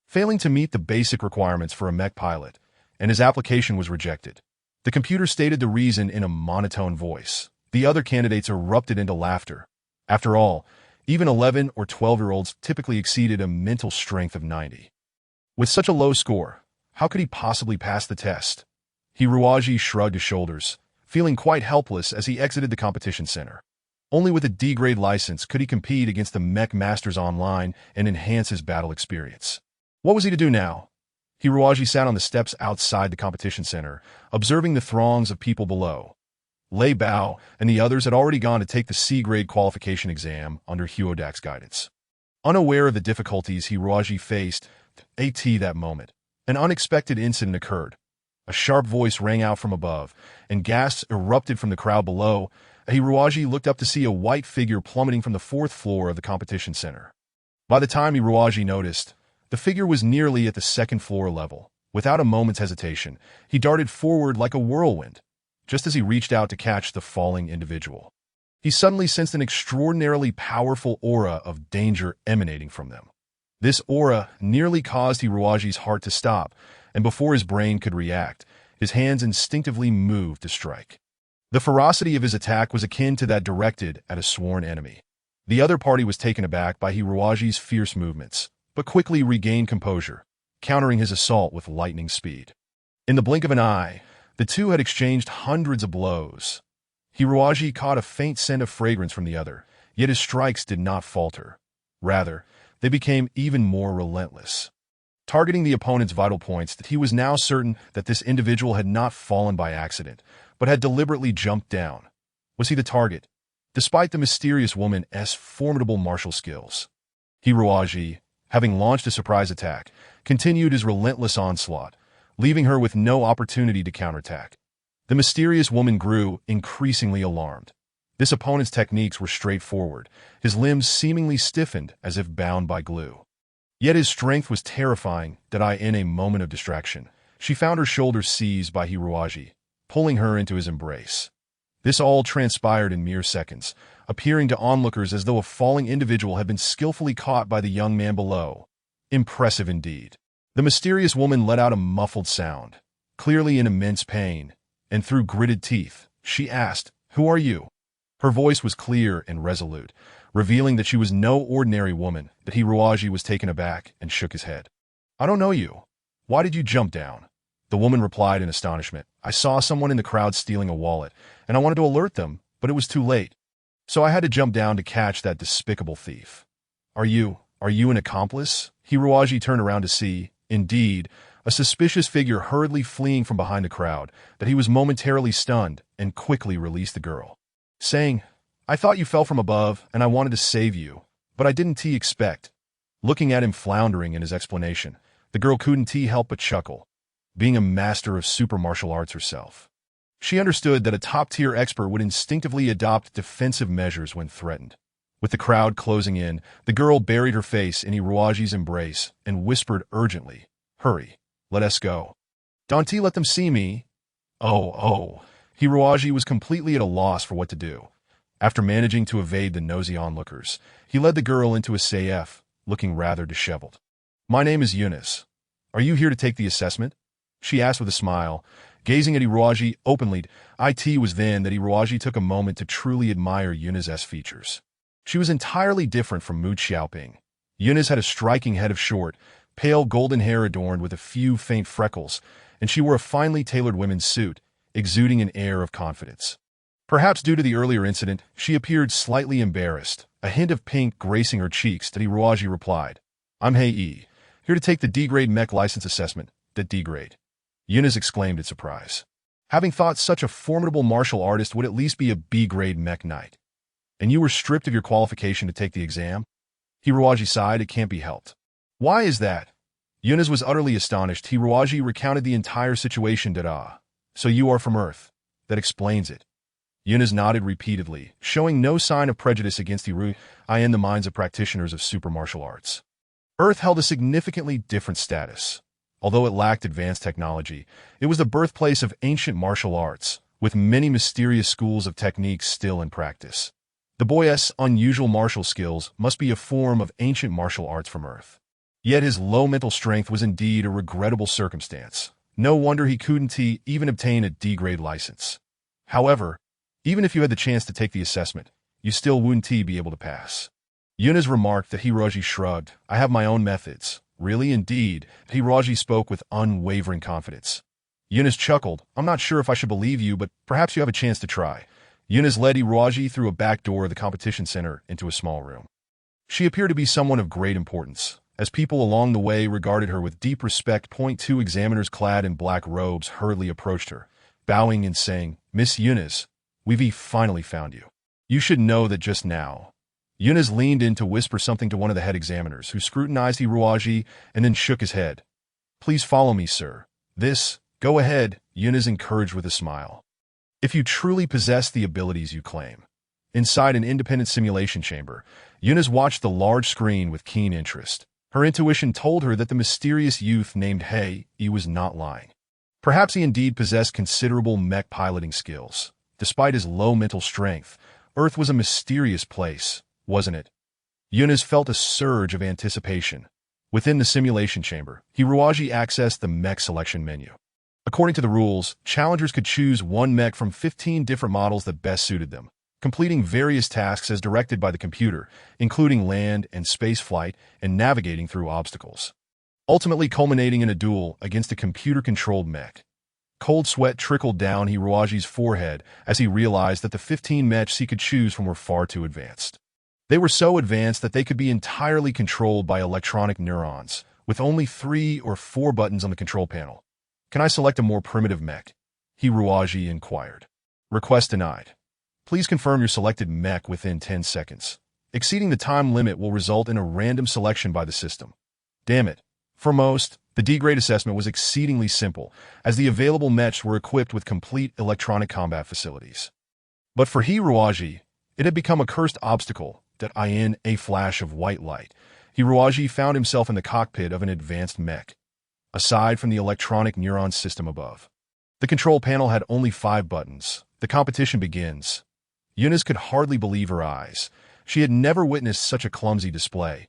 Failing to meet the basic requirements for a mech pilot, and his application was rejected. The computer stated the reason in a monotone voice. The other candidates erupted into laughter. After all, even 11 or 12-year-olds typically exceeded a mental strength of 90. With such a low score, how could he possibly pass the test? Hiruaji shrugged his shoulders, feeling quite helpless as he exited the competition center. Only with a D-grade license could he compete against the Mech Masters online and enhance his battle experience. What was he to do now? Hiruaji sat on the steps outside the competition center, observing the throngs of people below. Lei Bao and the others had already gone to take the C-grade qualification exam under Huodak's guidance. Unaware of the difficulties Hiruaji faced that moment, an unexpected incident occurred. A sharp voice rang out from above, and gasps erupted from the crowd below. Hiruaji looked up to see a white figure plummeting from the 4th floor of the competition center. By the time Hiruaji noticed, the figure was nearly at the 2nd floor level. Without a moment's hesitation, he darted forward like a whirlwind. Just as he reached out to catch the falling individual, he suddenly sensed an extraordinarily powerful aura of danger emanating from them. This aura nearly caused Hiruaji's heart to stop, and before his brain could react, his hands instinctively moved to strike. The ferocity of his attack was akin to that directed at a sworn enemy. The other party was taken aback by Hiruaji's fierce movements, but quickly regained composure, countering his assault with lightning speed. In the blink of an eye, the two had exchanged hundreds of blows. Hiruaji caught a faint scent of fragrance from the other, yet his strikes did not falter. Rather, they became even more relentless. Targeting the opponent's vital points, he was now certain that this individual had not fallen by accident, but had deliberately jumped down. Was he the target, despite the mysterious woman's formidable martial skills? Hiruaji, having launched a surprise attack, continued his relentless onslaught, leaving her with no opportunity to counterattack. The mysterious woman grew increasingly alarmed. This opponent's techniques were straightforward, his limbs seemingly stiffened as if bound by glue. Yet his strength was terrifying that in a moment of distraction, she found her shoulders seized by Hiruaji, pulling her into his embrace. This all transpired in mere seconds, appearing to onlookers as though a falling individual had been skillfully caught by the young man below. Impressive indeed. The mysterious woman let out a muffled sound, clearly in immense pain, and through gritted teeth, she asked, "Who are you?" Her voice was clear and resolute, revealing that she was no ordinary woman. That Hiroaji was taken aback and shook his head. "I don't know you. Why did you jump down?" The woman replied in astonishment. "I saw someone in the crowd stealing a wallet, and I wanted to alert them, but it was too late. So I had to jump down to catch that despicable thief." Are you an accomplice?" Hiroaji turned around to see, indeed, a suspicious figure hurriedly fleeing from behind the crowd. That he was momentarily stunned and quickly released the girl, saying, "I thought you fell from above, and I wanted to save you, but I didn't expect." Looking at him floundering in his explanation, the girl couldn't help but chuckle. Being a master of super martial arts herself, she understood that a top-tier expert would instinctively adopt defensive measures when threatened. With the crowd closing in, the girl buried her face in Hiroaji's embrace and whispered urgently, "Hurry, let us go. Don't let them see me." Oh. Hiroaji was completely at a loss for what to do. After managing to evade the nosy onlookers, he led the girl into a safe, looking rather disheveled. "My name is Eunice. Are you here to take the assessment?" she asked with a smile, gazing at Hiroaji openly. It was then that Hiroaji took a moment to truly admire Eunice's features. She was entirely different from Mu Xiaoping. Eunice had a striking head of short, pale golden hair adorned with a few faint freckles, and she wore a finely tailored women's suit, exuding an air of confidence. Perhaps due to the earlier incident, she appeared slightly embarrassed, a hint of pink gracing her cheeks. That Hiroaji replied, "I'm Hei, here to take the D-grade mech license assessment." "That D-grade?" Eunice exclaimed in surprise, having thought such a formidable martial artist would at least be a B-grade mech knight. "And you were stripped of your qualification to take the exam?" Hiroaji sighed. "It can't be helped." "Why is that?" Eunice was utterly astonished. Hiroaji recounted the entire situation. "So you are from Earth. That explains it." Eunice nodded repeatedly, showing no sign of prejudice against Hiroaji in the minds of practitioners of super martial arts. Earth held a significantly different status. Although it lacked advanced technology, it was the birthplace of ancient martial arts, with many mysterious schools of techniques still in practice. The boy's unusual martial skills must be a form of ancient martial arts from Earth. Yet his low mental strength was indeed a regrettable circumstance. No wonder he couldn't even obtain a D-grade license. However, even if you had the chance to take the assessment, you still wouldn't be able to pass. Eunice remarked. That Hiroaji shrugged. "I have my own methods." "Really?" "Indeed." Hiroaji spoke with unwavering confidence. Eunice chuckled. "I'm not sure if I should believe you, but perhaps you have a chance to try." Eunice led Hiroaji through a back door of the competition center into a small room. She appeared to be someone of great importance, as people along the way regarded her with deep respect. Two examiners clad in black robes hurriedly approached her, bowing and saying, "Miss Eunice, we've finally found you. You should know that just now." Eunice leaned in to whisper something to one of the head examiners, who scrutinized Hiroaji and then shook his head. "Please follow me, sir." Go ahead," Eunice encouraged with a smile. "If you truly possess the abilities you claim." Inside an independent simulation chamber, Eunice watched the large screen with keen interest. Her intuition told her that the mysterious youth named Hei was not lying. Perhaps he indeed possessed considerable mech piloting skills. Despite his low mental strength, Earth was a mysterious place, wasn't it? Eunice felt a surge of anticipation. Within the simulation chamber, Hiroaji accessed the mech selection menu. According to the rules, challengers could choose one mech from 15 different models that best suited them, completing various tasks as directed by the computer, including land and space flight and navigating through obstacles, ultimately culminating in a duel against a computer-controlled mech. Cold sweat trickled down Hiroaji's forehead as he realized that the 15 mechs he could choose from were far too advanced. They were so advanced that they could be entirely controlled by electronic neurons, with only 3 or 4 buttons on the control panel. "Can I select a more primitive mech?" Hiroaji inquired. "Request denied. Please confirm your selected mech within 10 seconds. Exceeding the time limit will result in a random selection by the system." Damn it. For most, the D-grade assessment was exceedingly simple, as the available mechs were equipped with complete electronic combat facilities. But for Hiroaji, it had become a cursed obstacle. That in a flash of white light, Hiroaji found himself in the cockpit of an advanced mech. Aside from the electronic neuron system above, the control panel had only 5 buttons. The competition begins. Eunice could hardly believe her eyes. She had never witnessed such a clumsy display.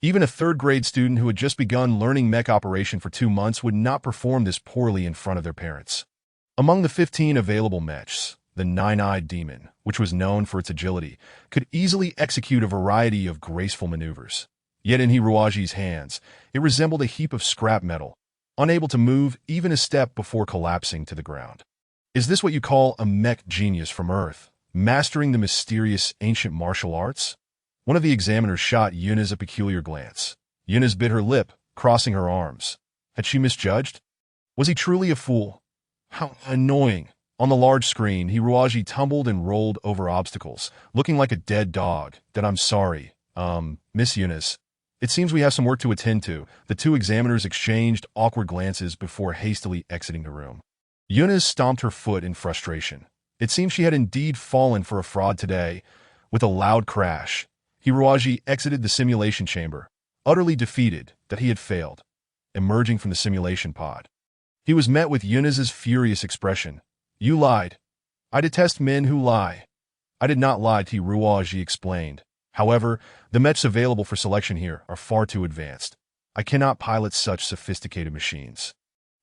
Even a third-grade student who had just begun learning mech operation for 2 months would not perform this poorly in front of their parents. Among the 15 available mechs, the nine-eyed demon, which was known for its agility, could easily execute a variety of graceful maneuvers. Yet in Hiruaji's hands, it resembled a heap of scrap metal, unable to move even a step before collapsing to the ground. Is this what you call a mech genius from Earth, mastering the mysterious ancient martial arts? One of the examiners shot Yunus a peculiar glance. Yunus bit her lip, crossing her arms. Had she misjudged? Was he truly a fool? How annoying. On the large screen, Hiruaji tumbled and rolled over obstacles, looking like a dead dog. I'm sorry. Miss Yunus. It seems we have some work to attend to. The two examiners exchanged awkward glances before hastily exiting the room. Yunus stomped her foot in frustration. It seemed she had indeed fallen for a fraud today. With a loud crash, Hiruaji exited the simulation chamber, utterly defeated that he had failed. Emerging from the simulation pod, he was met with Yunus's furious expression. You lied. I detest men who lie. I did not lie, Hiruaji explained. However, the mechs available for selection here are far too advanced. I cannot pilot such sophisticated machines.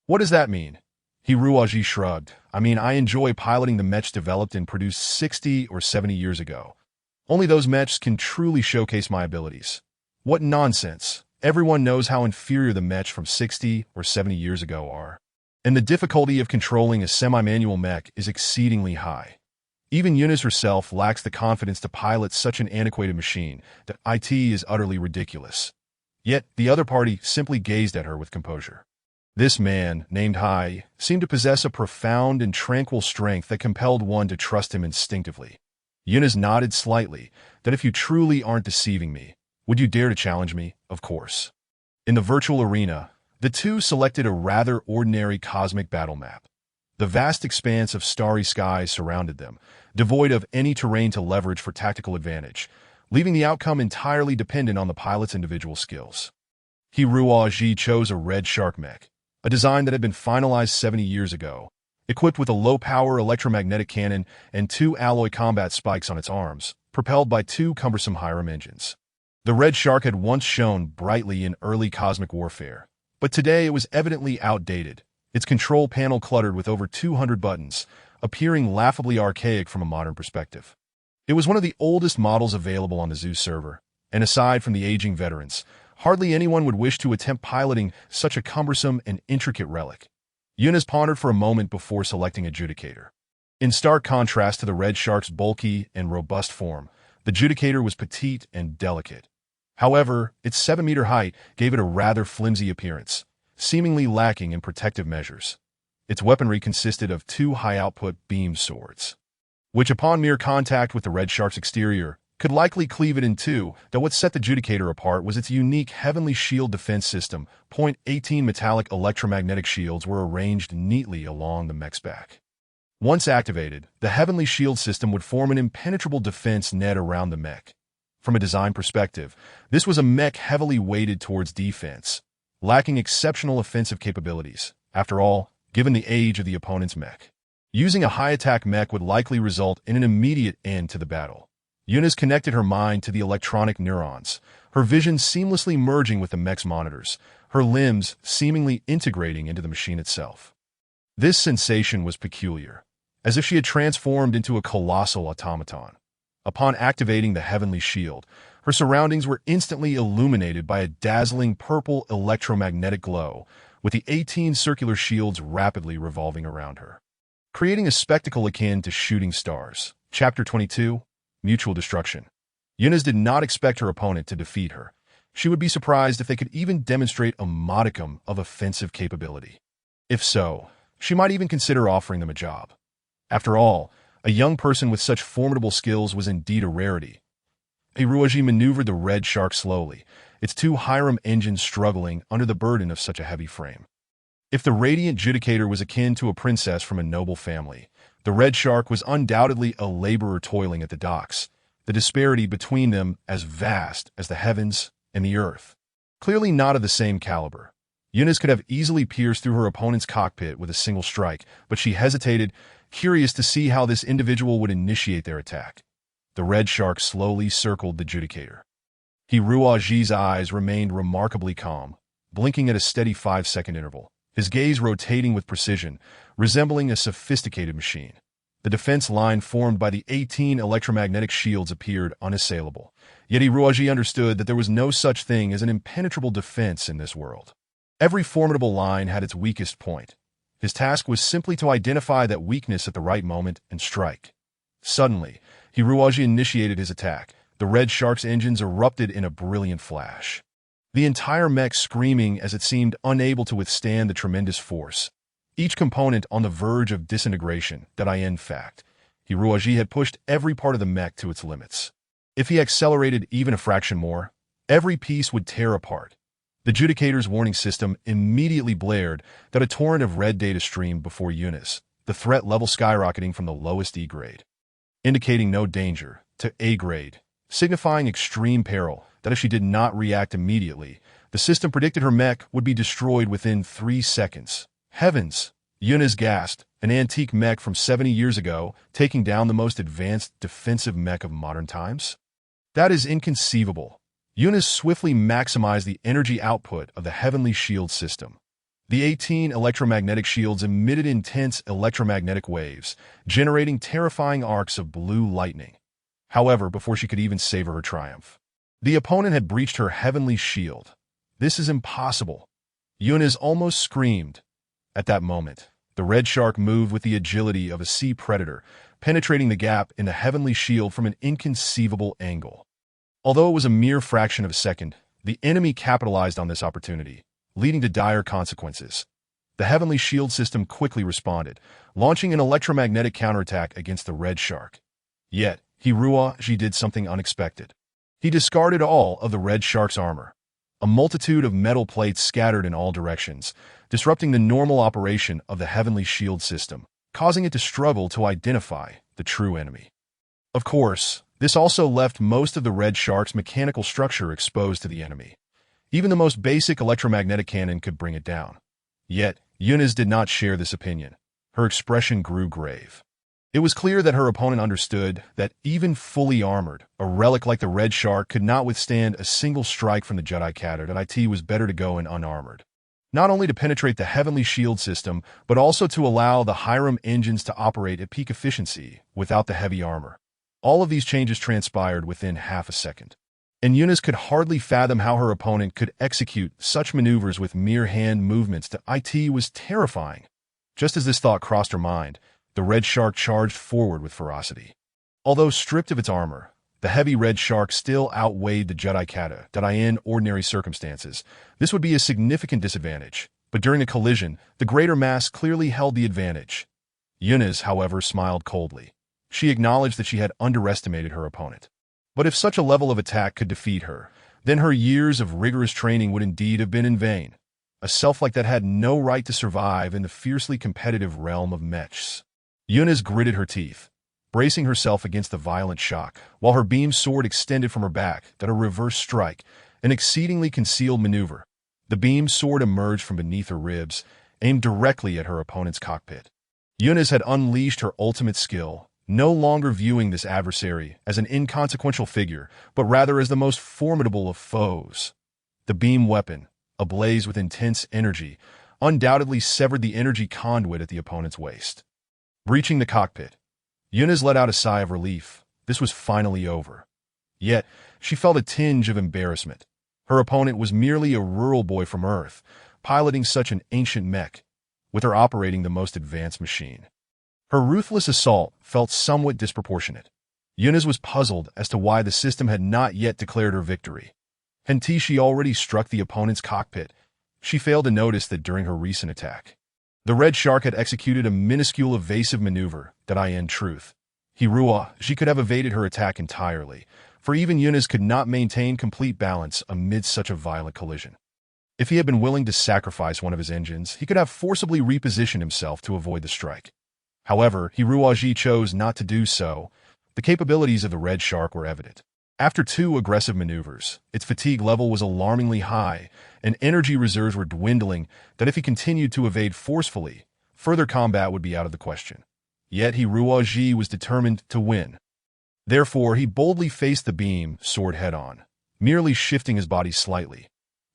What does that mean? Hiruaji shrugged. I mean, I enjoy piloting the mechs developed and produced 60 or 70 years ago. Only those mechs can truly showcase my abilities. What nonsense. Everyone knows how inferior the mechs from 60 or 70 years ago are. And the difficulty of controlling a semi-manual mech is exceedingly high. Even Yunus herself lacks the confidence to pilot such an antiquated machine. That IT is utterly ridiculous. Yet, the other party simply gazed at her with composure. This man, named Hai, seemed to possess a profound and tranquil strength that compelled one to trust him instinctively. Yunus nodded slightly. That if you truly aren't deceiving me, would you dare to challenge me? Of course. In the virtual arena, the two selected a rather ordinary cosmic battle map. The vast expanse of starry skies surrounded them, devoid of any terrain to leverage for tactical advantage, leaving the outcome entirely dependent on the pilot's individual skills. Hiruaji chose a red shark mech, a design that had been finalized 70 years ago, equipped with a low-power electromagnetic cannon and 2 alloy combat spikes on its arms, propelled by 2 cumbersome Hiram engines. The red shark had once shone brightly in early cosmic warfare, but today it was evidently outdated, its control panel cluttered with over 200 buttons, appearing laughably archaic from a modern perspective. It was one of the oldest models available on the Zeus server, and aside from the aging veterans, hardly anyone would wish to attempt piloting such a cumbersome and intricate relic. Yunus pondered for a moment before selecting Adjudicator. In stark contrast to the red shark's bulky and robust form, the Adjudicator was petite and delicate. However, its 7-meter height gave it a rather flimsy appearance, seemingly lacking in protective measures. Its weaponry consisted of 2 high-output beam swords, which upon mere contact with the red shark's exterior, could likely cleave it in two, though what set the Adjudicator apart was its unique Heavenly Shield defense system. .18 metallic electromagnetic shields were arranged neatly along the mech's back. Once activated, the Heavenly Shield system would form an impenetrable defense net around the mech. From a design perspective, this was a mech heavily weighted towards defense, lacking exceptional offensive capabilities. After all, given the age of the opponent's mech, using a high-attack mech would likely result in an immediate end to the battle. Yunus connected her mind to the electronic neurons, her vision seamlessly merging with the mech's monitors, her limbs seemingly integrating into the machine itself. This sensation was peculiar, as if she had transformed into a colossal automaton. Upon activating the Heavenly Shield, her surroundings were instantly illuminated by a dazzling purple electromagnetic glow, with the 18 circular shields rapidly revolving around her, creating a spectacle akin to shooting stars. Chapter 22, Mutual Destruction. Yunus did not expect her opponent to defeat her. She would be surprised if they could even demonstrate a modicum of offensive capability. If so, she might even consider offering them a job. After all, a young person with such formidable skills was indeed a rarity. Hiruaji maneuvered the red shark slowly, its 2 Hiram engines struggling under the burden of such a heavy frame. If the radiant Adjudicator was akin to a princess from a noble family, the red shark was undoubtedly a laborer toiling at the docks, the disparity between them as vast as the heavens and the earth. Clearly not of the same caliber. Yunus could have easily pierced through her opponent's cockpit with a single strike, but she hesitated, curious to see how this individual would initiate their attack. The red shark slowly circled the Adjudicator. Hiruaji's eyes remained remarkably calm, blinking at a steady 5-second interval, his gaze rotating with precision, resembling a sophisticated machine. The defense line formed by the 18 electromagnetic shields appeared unassailable, yet Hiruaji understood that there was no such thing as an impenetrable defense in this world. Every formidable line had its weakest point. His task was simply to identify that weakness at the right moment and strike. Suddenly, Hiruaji initiated his attack. The Red Shark's engines erupted in a brilliant flash, the entire mech screaming as it seemed unable to withstand the tremendous force. Each component on the verge of disintegration. In fact, Hiruaji had pushed every part of the mech to its limits. If he accelerated even a fraction more, every piece would tear apart. The Judicator's warning system immediately blared that a torrent of red data streamed before Eunice, the threat level skyrocketing from the lowest E grade, indicating no danger, to A grade, signifying extreme peril, that if she did not react immediately, the system predicted her mech would be destroyed within 3 seconds. Heavens! Eunice gasped, an antique mech from 70 years ago, taking down the most advanced defensive mech of modern times? That is inconceivable. Eunice swiftly maximized the energy output of the Heavenly Shield system. The 18 electromagnetic shields emitted intense electromagnetic waves, generating terrifying arcs of blue lightning. However, before she could even savor her triumph, the opponent had breached her Heavenly Shield. This is impossible. Eunice almost screamed. At that moment, the Red Shark moved with the agility of a sea predator, penetrating the gap in the Heavenly Shield from an inconceivable angle. Although it was a mere fraction of a second, the enemy capitalized on this opportunity, leading to dire consequences. The Heavenly Shield system quickly responded, launching an electromagnetic counterattack against the Red Shark. Yet, Hiruaji did something unexpected. He discarded all of the Red Shark's armor. A multitude of metal plates scattered in all directions, disrupting the normal operation of the Heavenly Shield system, causing it to struggle to identify the true enemy. Of course, this also left most of the Red Shark's mechanical structure exposed to the enemy. Even the most basic electromagnetic cannon could bring it down. Yet, Eunice did not share this opinion. Her expression grew grave. It was clear that her opponent understood that even fully armored, a relic like the Red Shark could not withstand a single strike from the Judicator. It was better to go in unarmored. Not only to penetrate the Heavenly Shield system, but also to allow the Hiram engines to operate at peak efficiency without the heavy armor. All of these changes transpired within half a second, and Eunice could hardly fathom how her opponent could execute such maneuvers with mere hand movements. It was terrifying. Just as this thought crossed her mind, the Red Shark charged forward with ferocity. Although stripped of its armor, the heavy Red Shark still outweighed the Judicator. In ordinary circumstances, this would be a significant disadvantage, but during a collision, the greater mass clearly held the advantage. Eunice, however, smiled coldly. She acknowledged that she had underestimated her opponent. But if such a level of attack could defeat her, then her years of rigorous training would indeed have been in vain. A self like that had no right to survive in the fiercely competitive realm of mechs. Eunice gritted her teeth, bracing herself against the violent shock, while her beam sword extended from her back. A reverse strike, an exceedingly concealed maneuver. The beam sword emerged from beneath her ribs, aimed directly at her opponent's cockpit. Eunice had unleashed her ultimate skill, no longer viewing this adversary as an inconsequential figure, but rather as the most formidable of foes. The beam weapon, ablaze with intense energy, undoubtedly severed the energy conduit at the opponent's waist. Breaching the cockpit, Eunice let out a sigh of relief. This was finally over. Yet, she felt a tinge of embarrassment. Her opponent was merely a rural boy from Earth, piloting such an ancient mech, with her operating the most advanced machine. Her ruthless assault felt somewhat disproportionate. Eunice was puzzled as to why the system had not yet declared her victory. Until she already struck the opponent's cockpit, she failed to notice that during her recent attack, the Red Shark had executed a minuscule evasive maneuver. In truth, Hiruaji could have evaded her attack entirely, for even Eunice could not maintain complete balance amid such a violent collision. If he had been willing to sacrifice one of his engines, he could have forcibly repositioned himself to avoid the strike. However, Hiruaji chose not to do so. The capabilities of the Red Shark were evident. After 2 aggressive maneuvers, its fatigue level was alarmingly high, and energy reserves were dwindling. If he continued to evade forcefully, further combat would be out of the question. Yet Hiruaji was determined to win. Therefore, he boldly faced the beam sword head-on. merely shifting his body slightly.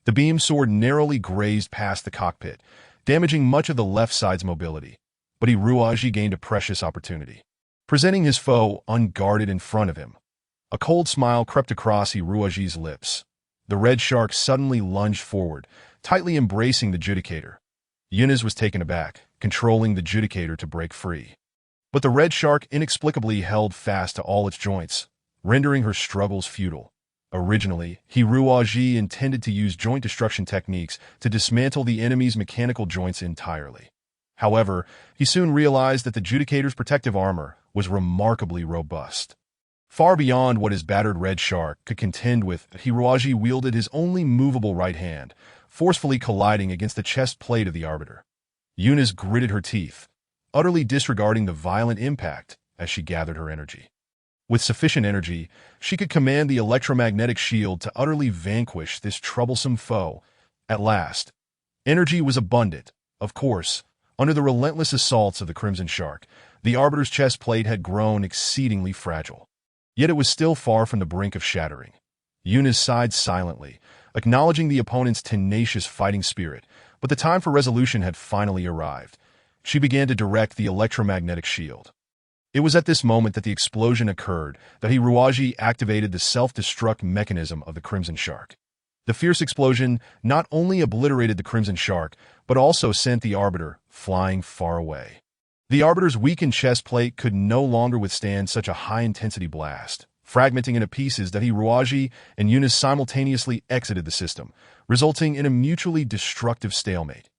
The beam sword narrowly grazed past the cockpit, damaging much of the left side's mobility. But Hiruaji gained a precious opportunity, presenting his foe unguarded in front of him. A cold smile crept across Hiruaji's lips. The red shark suddenly lunged forward, tightly embracing the judicator. Yunus was taken aback, controlling the judicator to break free. But the red shark inexplicably held fast to all its joints, rendering her struggles futile. Originally, Hiruaji intended to use joint destruction techniques to dismantle the enemy's mechanical joints entirely. However, he soon realized that the judicator's protective armor was remarkably robust. Far beyond what his battered red shark could contend with, Hiruaji wielded his only movable right hand, forcefully colliding against the chest plate of the Arbiter. Yunus gritted her teeth, utterly disregarding the violent impact as she gathered her energy. With sufficient energy, she could command the electromagnetic shield to utterly vanquish this troublesome foe. At last, energy was abundant. Of course, under the relentless assaults of the Crimson Shark, the Arbiter's chest plate had grown exceedingly fragile. Yet it was still far from the brink of shattering. Yunus sighed silently, acknowledging the opponent's tenacious fighting spirit, but the time for resolution had finally arrived. She began to direct the electromagnetic shield. It was at this moment that the explosion occurred, that Hiruaji activated the self-destruct mechanism of the Crimson Shark. The fierce explosion not only obliterated the Crimson Shark, but also sent the Arbiter flying far away. The Arbiter's weakened chest plate could no longer withstand such a high-intensity blast, fragmenting into pieces that Hiruaji and Yunus simultaneously exited the system, resulting in a mutually destructive stalemate.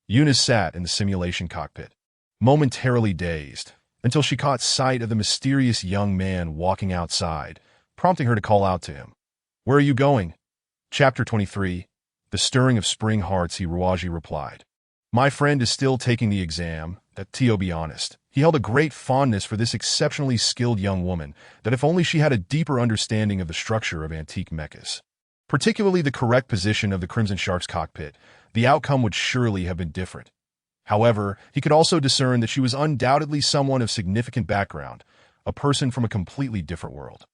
Yunus sat in the simulation cockpit, momentarily dazed, until she caught sight of the mysterious young man walking outside, prompting her to call out to him. "Where are you going?" Chapter 23, The Stirring of Spring Hearts. Hiruaji replied, "My friend is still taking the exam, to be honest. He held a great fondness for this exceptionally skilled young woman, that if only she had a deeper understanding of the structure of antique mechas, particularly the correct position of the Crimson Shark's cockpit, the outcome would surely have been different." However, he could also discern that she was undoubtedly someone of significant background, a person from a completely different world.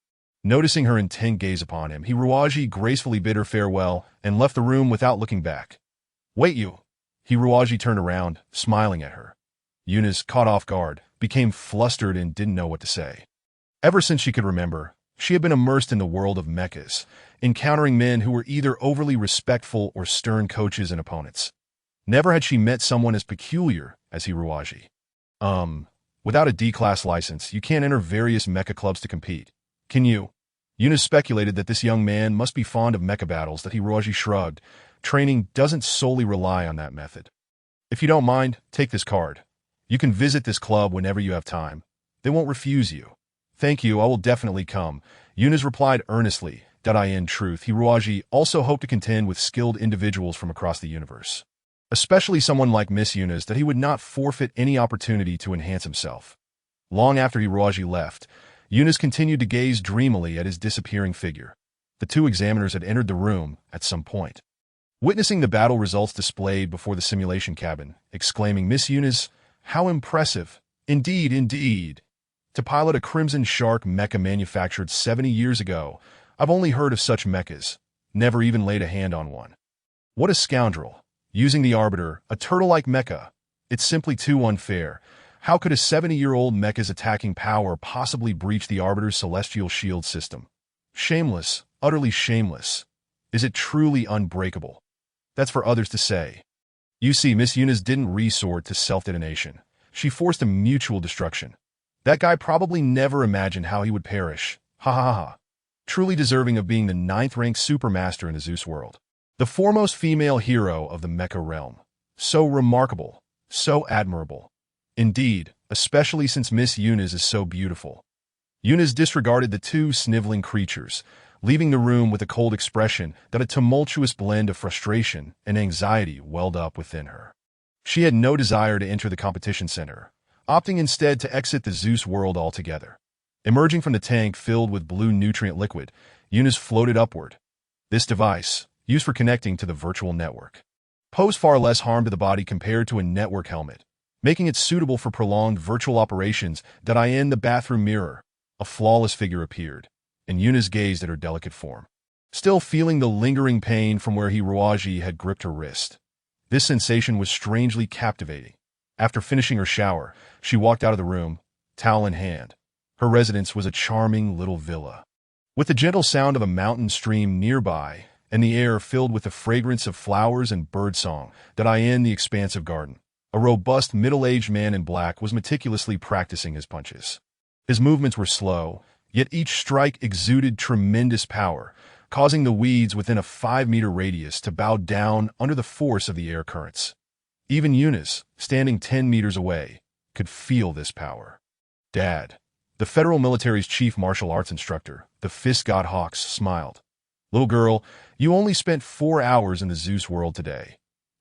Noticing her intent gaze upon him, Hiruaji gracefully bid her farewell and left the room without looking back. "Wait, you!" Hiruaji turned around, smiling at her. Yunus, caught off guard, became flustered and didn't know what to say. Ever since she could remember, she had been immersed in the world of mechas, encountering men who were either overly respectful or stern coaches and opponents. Never had she met someone as peculiar as Hiruaji. Without a D-class license, you can't enter various mecha clubs to compete. Can you? Yunus speculated that this young man must be fond of mecha battles. That Hiruaji shrugged. Training doesn't solely rely on that method. "If you don't mind, take this card. You can visit this club whenever you have time. They won't refuse you." "Thank you, I will definitely come," Yunus replied earnestly. In truth, Hiruaji also hoped to contend with skilled individuals from across the universe, especially someone like Miss Yunus, that he would not forfeit any opportunity to enhance himself. Long after Hiruaji left, Yunus continued to gaze dreamily at his disappearing figure. The two examiners had entered the room at some point. Witnessing the battle results displayed before the simulation cabin, exclaiming, "Miss Yunus, how impressive! Indeed, indeed! To pilot a Crimson Shark mecha manufactured 70 years ago, I've only heard of such mechas, never even laid a hand on one. What a scoundrel! Using the Arbiter, a turtle-like mecha. It's simply too unfair. How could a 70-year-old mecha's attacking power possibly breach the Arbiter's celestial shield system? Shameless, utterly shameless. Is it truly unbreakable? That's for others to say." You see, Miss Yunus didn't resort to self-detonation. She forced a mutual destruction. That guy probably never imagined how he would perish. Ha ha ha. Truly deserving of being the 9th-ranked supermaster in the Zeus world. The foremost female hero of the mecha realm. So remarkable. So admirable. Indeed, especially since Miss Yunus is so beautiful. Yunus disregarded the two sniveling creatures, leaving the room with a cold expression that a tumultuous blend of frustration and anxiety welled up within her. She had no desire to enter the competition center, opting instead to exit the Zeus world altogether. Emerging from the tank filled with blue nutrient liquid, Yunus floated upward. This device, used for connecting to the virtual network, posed far less harm to the body compared to a network helmet, making it suitable for prolonged virtual operations. In the bathroom mirror, a flawless figure appeared, and Yunus gazed at her delicate form. still feeling the lingering pain from where Hiroaji had gripped her wrist. This sensation was strangely captivating. After finishing her shower, she walked out of the room, towel in hand. Her residence was a charming little villa, with the gentle sound of a mountain stream nearby and the air filled with the fragrance of flowers and birdsong. That I in the expansive garden. A robust middle-aged man in black was meticulously practicing his punches. His movements were slow, yet each strike exuded tremendous power, causing the weeds within a 5-meter radius to bow down under the force of the air currents. Even Eunice, standing 10 meters away, could feel this power. Dad, the federal military's chief martial arts instructor, the fist god Hawks, smiled. Little girl, you only spent 4 hours in the Zeus world today.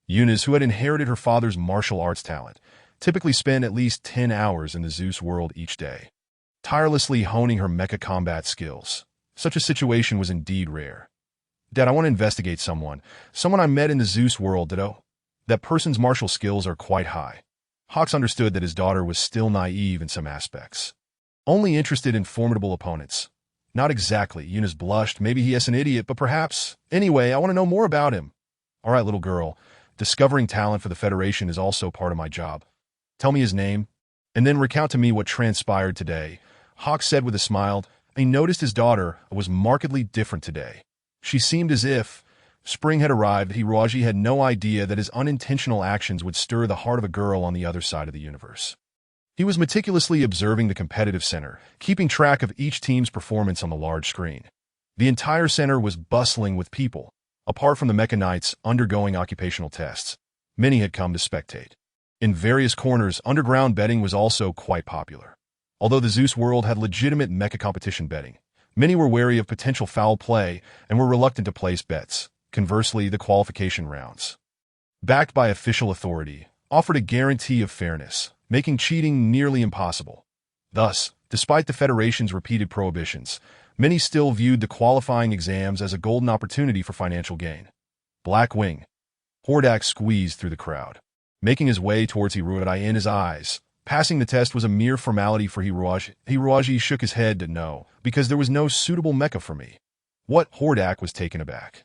Eunice, who had inherited her father's martial arts talent, typically spent at least 10 hours in the Zeus world each day, tirelessly honing her mecha combat skills. Such a situation was indeed rare. Dad, I want to investigate someone I met in the Zeus world, that person's martial skills are quite high. Hawks understood that his daughter was still naive in some aspects, only interested in formidable opponents. Not exactly, Eunice blushed. Maybe he is an idiot, but perhaps. Anyway, I want to know more about him. All right, little girl. Discovering talent for the Federation is also part of my job. Tell me his name, and then recount to me what transpired today. Hawks said with a smile. He noticed his daughter was markedly different today. She seemed as if spring had arrived. Hiroaji had no idea that his unintentional actions would stir the heart of a girl on the other side of the universe. He was meticulously observing the competitive center, keeping track of each team's performance on the large screen. The entire center was bustling with people. Apart from the Mecha Knights undergoing occupational tests, many had come to spectate. In various corners, underground betting was also quite popular. Although the Zeus world had legitimate mecha competition betting, many were wary of potential foul play and were reluctant to place bets. Conversely, the qualification rounds, backed by official authority, offered a guarantee of fairness, making cheating nearly impossible. Thus, despite the Federation's repeated prohibitions, many still viewed the qualifying exams as a golden opportunity for financial gain. Black Wing. Hordak squeezed through the crowd, making his way towards Hiroaji in his eyes. Passing the test was a mere formality for Hiroaji. Hiroaji shook his head no, because there was no suitable mecha for me. What? Hordak was taken aback.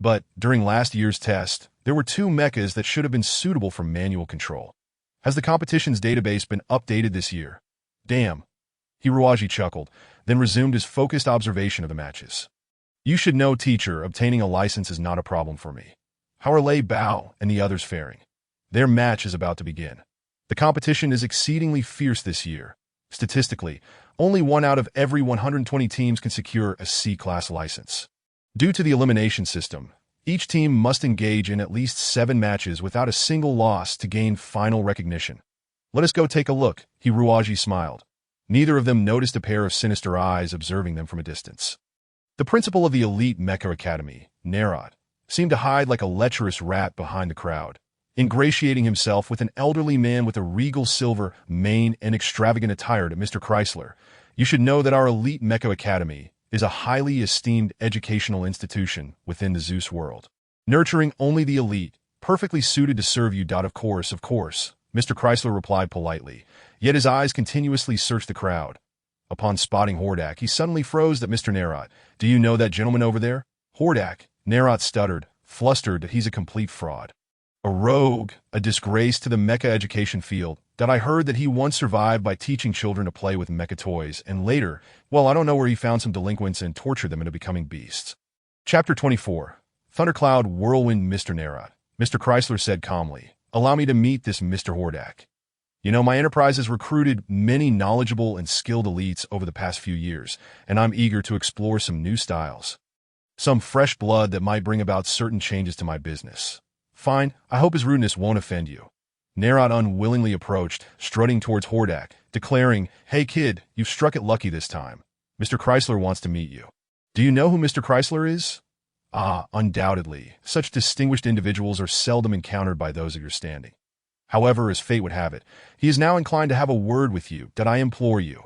But, during last year's test, there were 2 mechas that should have been suitable for manual control. Has the competition's database been updated this year? Damn. Hiroaji chuckled, then resumed his focused observation of the matches. You should know, teacher, obtaining a license is not a problem for me. How are Lei Bao and the others faring? Their match is about to begin. The competition is exceedingly fierce this year. Statistically, only 1 out of every 120 teams can secure a C-class license. Due to the elimination system, each team must engage in at least 7 matches without a single loss to gain final recognition. Let us go take a look, Hiroaji smiled. Neither of them noticed a pair of sinister eyes observing them from a distance. The principal of the elite Mecha Academy, Nerad, seemed to hide like a lecherous rat behind the crowd, ingratiating himself with an elderly man with a regal silver mane and extravagant attire. To Mr. Chrysler, you should know that our elite Mecha Academy is a highly esteemed educational institution within the Zeus world, nurturing only the elite, perfectly suited to serve you. Of course, Mr. Chrysler replied politely, yet his eyes continuously searched the crowd. Upon spotting Hordak, he suddenly froze. That Mr. Nerad, do you know that gentleman over there? Hordak, Nerad stuttered, flustered that he's a complete fraud. A rogue, a disgrace to the mecha education field. That I heard that he once survived by teaching children to play with mecha toys, and later, well, I don't know where he found some delinquents and tortured them into becoming beasts. Chapter 24. Thundercloud Whirlwind. Mr. Nerad, Mr. Chrysler said calmly, allow me to meet this Mr. Hordak. You know, my enterprise has recruited many knowledgeable and skilled elites over the past few years, and I'm eager to explore some new styles. Some fresh blood that might bring about certain changes to my business. Fine, I hope his rudeness won't offend you. Nerad unwillingly approached, strutting towards Hordak, declaring, hey kid, you've struck it lucky this time. Mr. Chrysler wants to meet you. Do you know who Mr. Chrysler is? Ah, undoubtedly. Such distinguished individuals are seldom encountered by those of your standing. However, as fate would have it, he is now inclined to have a word with you. That I implore you.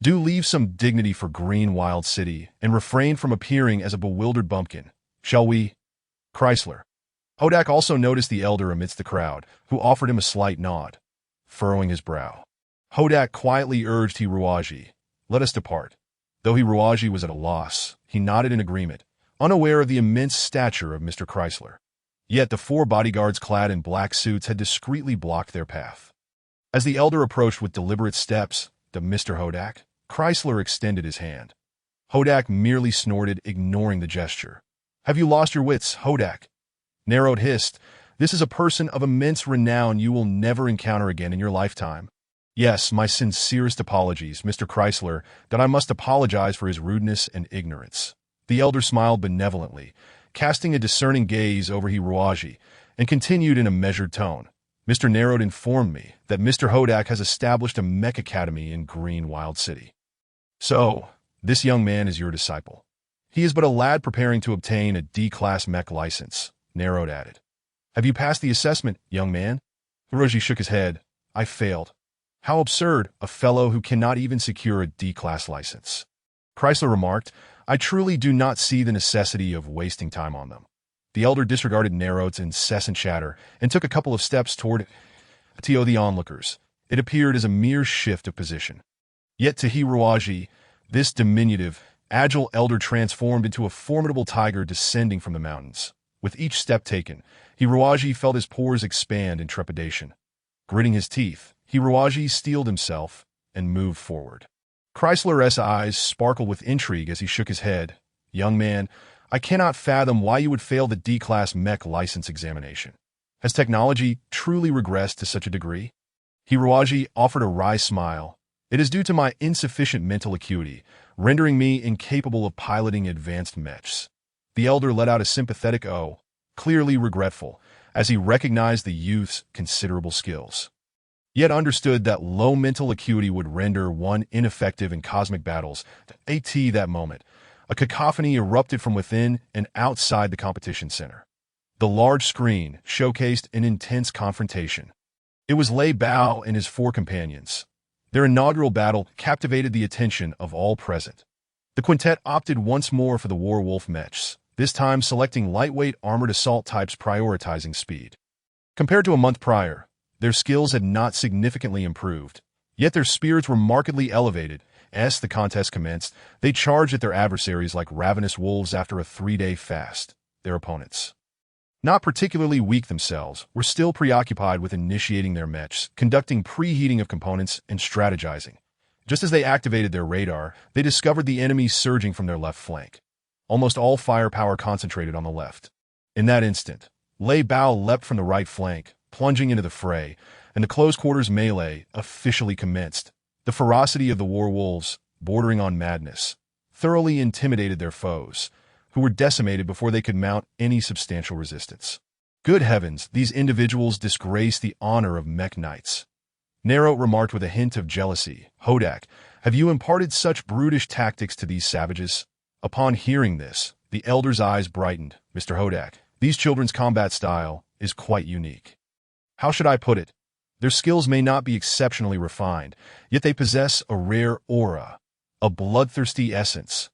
Do leave some dignity for Green Wild City and refrain from appearing as a bewildered bumpkin. Shall we? Chrysler. Hordak also noticed the elder amidst the crowd, who offered him a slight nod, furrowing his brow. Hordak quietly urged Hiroaji, let us depart. Though Hiroaji was at a loss, he nodded in agreement. unaware of the immense stature of Mr. Chrysler. Yet the 4 bodyguards clad in black suits had discreetly blocked their path. As the elder approached with deliberate steps to Mr. Hodak, Chrysler extended his hand. Hodak merely snorted, ignoring the gesture. "Have you lost your wits, Hodak?" Narrowed hissed, "This is a person of immense renown you will never encounter again in your lifetime." "Yes, my sincerest apologies, Mr. Chrysler, that I must apologize for his rudeness and ignorance." The elder smiled benevolently, casting a discerning gaze over Hiroaji, and continued in a measured tone. "Mr. Narrowed informed me that Mr. Hodak has established a Mech Academy in Green Wild City. So, this young man is your disciple. He is but a lad preparing to obtain a D-class mech license," Narrowed added. "Have you passed the assessment, young man?" Hiroaji shook his head. "I failed." "How absurd, a fellow who cannot even secure a D-class license." Chrysler remarked, "I truly do not see the necessity of wasting time on them." The elder disregarded Narrowed's incessant chatter and took a couple of steps toward the onlookers. It appeared as a mere shift of position. Yet to Hiroaji, this diminutive, agile elder transformed into a formidable tiger descending from the mountains. With each step taken, Hiroaji felt his pores expand in trepidation. Gritting his teeth, Hiroaji steeled himself and moved forward. Chrysler's eyes sparkled with intrigue as he shook his head. "Young man, I cannot fathom why you would fail the D-class mech license examination. Has technology truly regressed to such a degree?" Hiroaji offered a wry smile. "It is due to my insufficient mental acuity, rendering me incapable of piloting advanced mechs." The elder let out a sympathetic "oh," clearly regretful, as he recognized the youth's considerable skills. Yet understood that low mental acuity would render one ineffective in cosmic battles. At that moment, a cacophony erupted from within and outside the competition center. The large screen showcased an intense confrontation. It was Lei Bao and his 4 companions. Their inaugural battle captivated the attention of all present. The quintet opted once more for the Warwolf mechs, this time selecting lightweight armored assault types, prioritizing speed. Compared to a month prior, their skills had not significantly improved, yet their spirits were markedly elevated. As the contest commenced, they charged at their adversaries like ravenous wolves after a 3-day fast. Their opponents, not particularly weak themselves, were still preoccupied with initiating their mechs, conducting preheating of components, and strategizing. Just as they activated their radar, they discovered the enemy surging from their left flank. Almost all firepower concentrated on the left. In that instant, Lei Bao leapt from the right flank, plunging into the fray, and the close-quarters melee officially commenced. The ferocity of the Warwolves, bordering on madness, thoroughly intimidated their foes, who were decimated before they could mount any substantial resistance. Good heavens, these individuals disgrace the honor of mech knights. Narrow remarked with a hint of jealousy, "Hodak, have you imparted such brutish tactics to these savages?" Upon hearing this, the elder's eyes brightened. "Mr. Hodak, these children's combat style is quite unique. How should I put it? Their skills may not be exceptionally refined, yet they possess a rare aura, a bloodthirsty essence.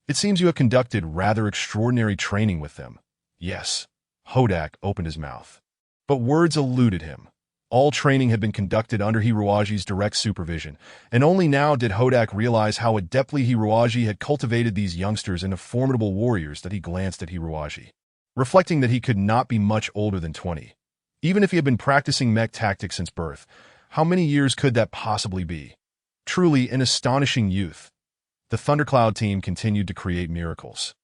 It seems you have conducted rather extraordinary training with them." "Yes." Hodak opened his mouth, but words eluded him. All training had been conducted under Hiroaji's direct supervision, and only now did Hodak realize how adeptly Hiroaji had cultivated these youngsters into formidable warriors. That he glanced at Hiroaji, reflecting that he could not be much older than 20. Even if he had been practicing mech tactics since birth, how many years could that possibly be? Truly an astonishing youth. The Thundercloud team continued to create miracles.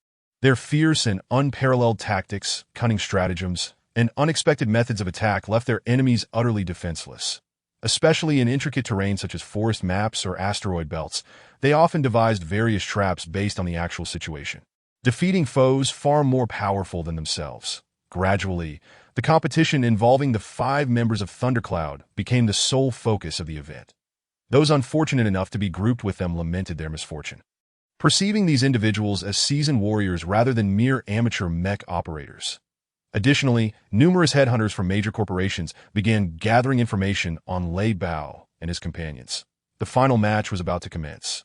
Their fierce and unparalleled tactics, cunning stratagems, and unexpected methods of attack left their enemies utterly defenseless. Especially in intricate terrain such as forest maps or asteroid belts, they often devised various traps based on the actual situation, defeating foes far more powerful than themselves. Gradually, the competition involving the 5 members of Thundercloud became the sole focus of the event. Those unfortunate enough to be grouped with them lamented their misfortune, perceiving these individuals as seasoned warriors rather than mere amateur mech operators. Additionally, numerous headhunters from major corporations began gathering information on Lei Bao and his companions. The final match was about to commence,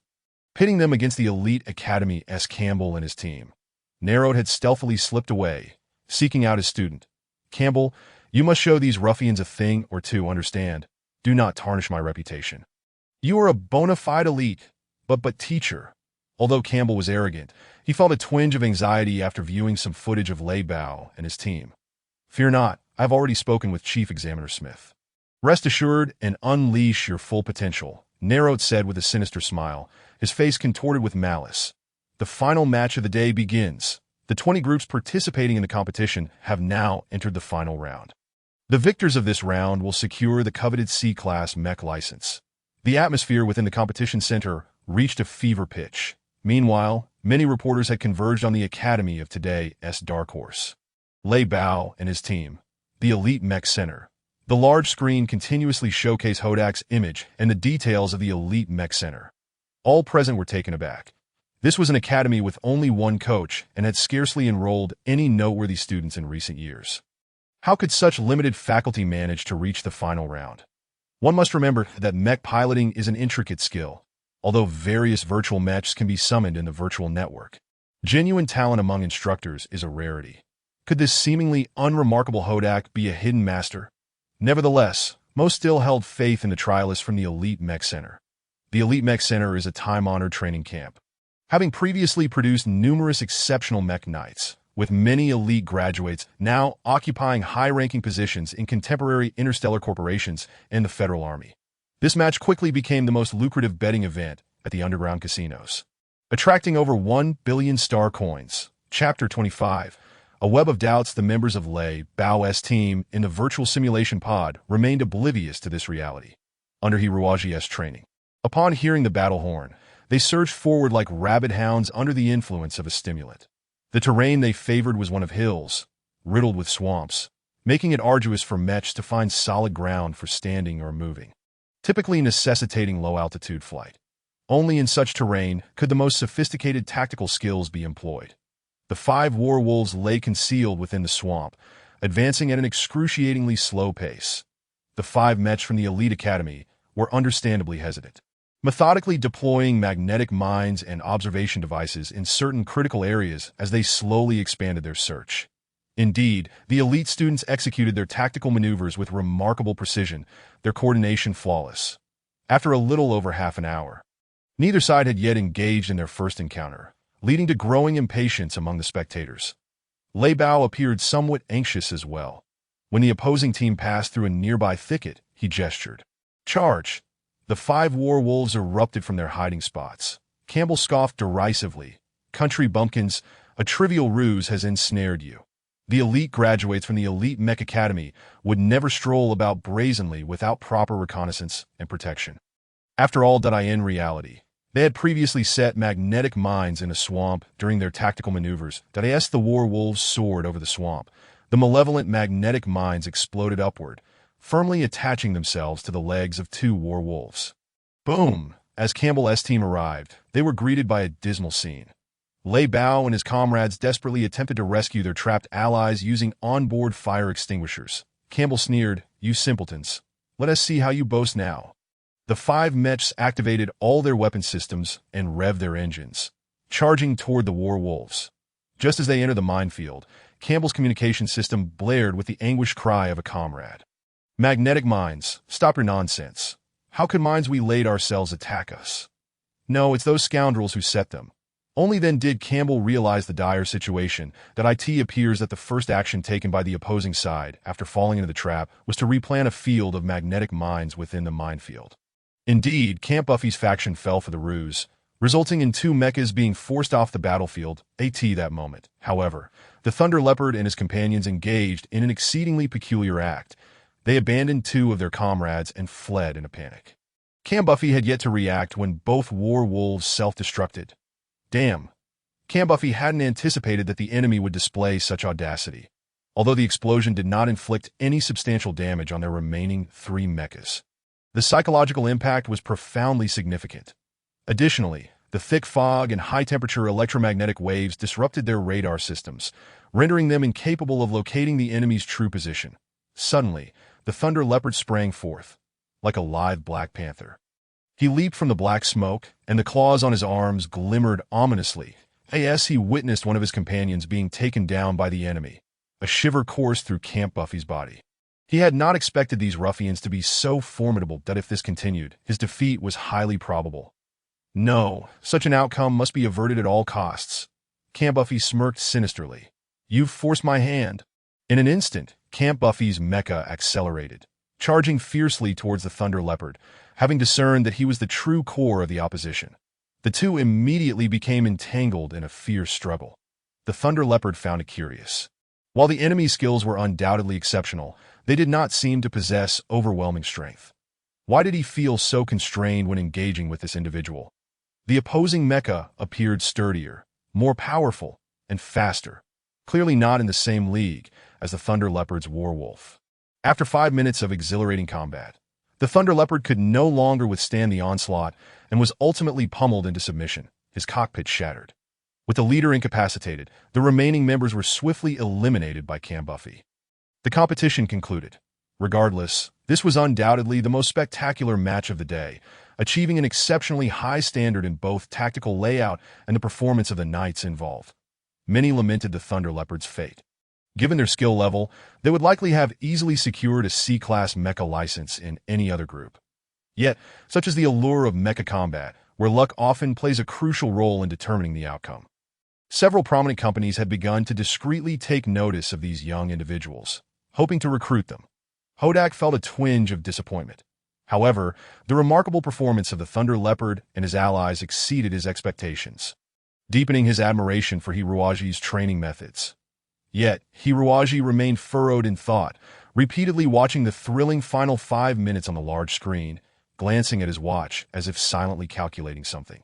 pitting them against the elite Academy S. Campbell and his team. Narrowed had stealthily slipped away, seeking out his student. "Campbell, you must show these ruffians a thing or two, understand? Do not tarnish my reputation. You are a bona fide elite, but teacher. Although Campbell was arrogant, he felt a twinge of anxiety after viewing some footage of Lei Bao and his team. "Fear not, I've already spoken with Chief Examiner Smith. Rest assured and unleash your full potential," Narod said with a sinister smile, his face contorted with malice. The final match of the day begins. The 20 groups participating in the competition have now entered the final round. The victors of this round will secure the coveted C-Class mech license. The atmosphere within the competition center reached a fever pitch. Meanwhile, many reporters had converged on the academy of today's dark horse, Lei Bao and his team, the elite mech center. The large screen continuously showcased Hodak's image and the details of the elite mech center. All present were taken aback. This was an academy with only one coach and had scarcely enrolled any noteworthy students in recent years. How could such limited faculty manage to reach the final round? One must remember that mech piloting is an intricate skill, although various virtual mechs can be summoned in the virtual network. Genuine talent among instructors is a rarity. Could this seemingly unremarkable Hodak be a hidden master? Nevertheless, most still held faith in the trialists from the Elite Mech Center. The Elite Mech Center is a time-honored training camp, having previously produced numerous exceptional mech knights, with many elite graduates now occupying high-ranking positions in contemporary interstellar corporations and the Federal Army. This match quickly became the most lucrative betting event at the underground casinos, attracting over 1 billion star coins. Chapter 25. A web of doubts. The members of Lei Bao's team in the virtual simulation pod remained oblivious to this reality. Under Hiruaji's training, upon hearing the battle horn, they surged forward like rabid hounds under the influence of a stimulant. The terrain they favored was one of hills, riddled with swamps, making it arduous for mechs to find solid ground for standing or moving, typically necessitating low-altitude flight. Only in such terrain could the most sophisticated tactical skills be employed. The 5 war wolves lay concealed within the swamp, advancing at an excruciatingly slow pace. The 5 mechs from the Elite Academy were understandably hesitant, methodically deploying magnetic mines and observation devices in certain critical areas as they slowly expanded their search. Indeed, the elite students executed their tactical maneuvers with remarkable precision, their coordination flawless. After a little over half an hour, neither side had yet engaged in their first encounter, leading to growing impatience among the spectators. Lei Bao appeared somewhat anxious as well. When the opposing team passed through a nearby thicket, he gestured. "Charge!" The 5 war wolves erupted from their hiding spots. Campbell scoffed derisively. "Country bumpkins, a trivial ruse has ensnared you. The elite graduates from the Elite Mech Academy would never stroll about brazenly without proper reconnaissance and protection." After all, in reality, they had previously set magnetic mines in a swamp during their tactical maneuvers. As the war wolves soared over the swamp, the malevolent magnetic mines exploded upward, firmly attaching themselves to the legs of 2 war wolves. Boom! As Campbell's team arrived, they were greeted by a dismal scene. Lei Bao and his comrades desperately attempted to rescue their trapped allies using onboard fire extinguishers. Campbell sneered, "You simpletons. Let us see how you boast now." The 5 mechs activated all their weapon systems and revved their engines, charging toward the war wolves. Just as they entered the minefield, Campbell's communication system blared with the anguished cry of a comrade. "Magnetic mines, stop your nonsense. How could mines we laid ourselves attack us? No, it's those scoundrels who set them." Only then did Campbell realize the dire situation. It appears that the first action taken by the opposing side after falling into the trap was to replant a field of magnetic mines within the minefield. Indeed, Camp Buffy's faction fell for the ruse, resulting in 2 mechas being forced off the battlefield that moment. However, the Thunder Leopard and his companions engaged in an exceedingly peculiar act. They abandoned 2 of their comrades and fled in a panic. Camp Buffy had yet to react when both war wolves self-destructed. Damn. Camp Buffy hadn't anticipated that the enemy would display such audacity, although the explosion did not inflict any substantial damage on their remaining 3 mechas. The psychological impact was profoundly significant. Additionally, the thick fog and high-temperature electromagnetic waves disrupted their radar systems, rendering them incapable of locating the enemy's true position. Suddenly, the Thunder Leopard sprang forth, like a live Black Panther. He leaped from the black smoke, and the claws on his arms glimmered ominously as he witnessed one of his companions being taken down by the enemy. A shiver coursed through Camp Buffy's body. He had not expected these ruffians to be so formidable that if this continued, his defeat was highly probable. No, such an outcome must be averted at all costs. Camp Buffy smirked sinisterly. You've forced my hand. In an instant, Camp Buffy's mecha accelerated, charging fiercely towards the Thunder Leopard, having discerned that he was the true core of the opposition. The two immediately became entangled in a fierce struggle. The Thunder Leopard found it curious. While the enemy's skills were undoubtedly exceptional, they did not seem to possess overwhelming strength. Why did he feel so constrained when engaging with this individual? The opposing mecha appeared sturdier, more powerful, and faster, clearly not in the same league as the Thunder Leopard's Warwolf. After 5 minutes of exhilarating combat, the Thunder Leopard could no longer withstand the onslaught and was ultimately pummeled into submission, his cockpit shattered. With the leader incapacitated, the remaining members were swiftly eliminated by Camp Buffy. The competition concluded. Regardless, this was undoubtedly the most spectacular match of the day, achieving an exceptionally high standard in both tactical layout and the performance of the knights involved. Many lamented the Thunder Leopard's fate. Given their skill level, they would likely have easily secured a C-class mecha license in any other group. Yet, such is the allure of mecha combat, where luck often plays a crucial role in determining the outcome. Several prominent companies had begun to discreetly take notice of these young individuals, hoping to recruit them. Hodak felt a twinge of disappointment. However, the remarkable performance of the Thunder Leopard and his allies exceeded his expectations, deepening his admiration for Hiruagi's training methods. Yet, Hiruagi remained furrowed in thought, repeatedly watching the thrilling final 5 minutes on the large screen, glancing at his watch as if silently calculating something.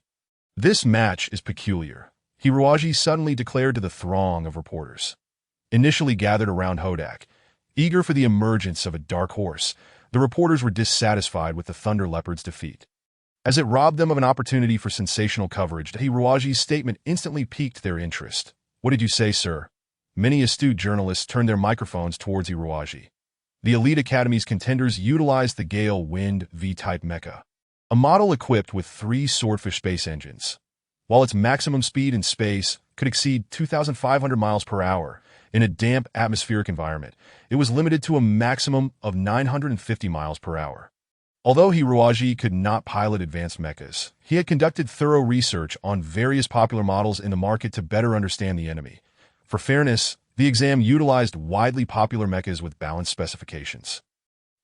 This match is peculiar, Hiruagi suddenly declared to the throng of reporters. Initially gathered around Hodak, eager for the emergence of a dark horse, the reporters were dissatisfied with the Thunder Leopard's defeat. As it robbed them of an opportunity for sensational coverage, Hiruagi's statement instantly piqued their interest. What did you say, sir? Many astute journalists turned their microphones towards Hiruagi. The Elite Academy's contenders utilized the Gale Wind V-type mecha, a model equipped with 3 Swordfish space engines. While its maximum speed in space could exceed 2,500 miles per hour, in a damp atmospheric environment, it was limited to a maximum of 950 miles per hour. Although Hiruagi could not pilot advanced mechas, he had conducted thorough research on various popular models in the market to better understand the enemy. For fairness, the exam utilized widely popular mechas with balanced specifications,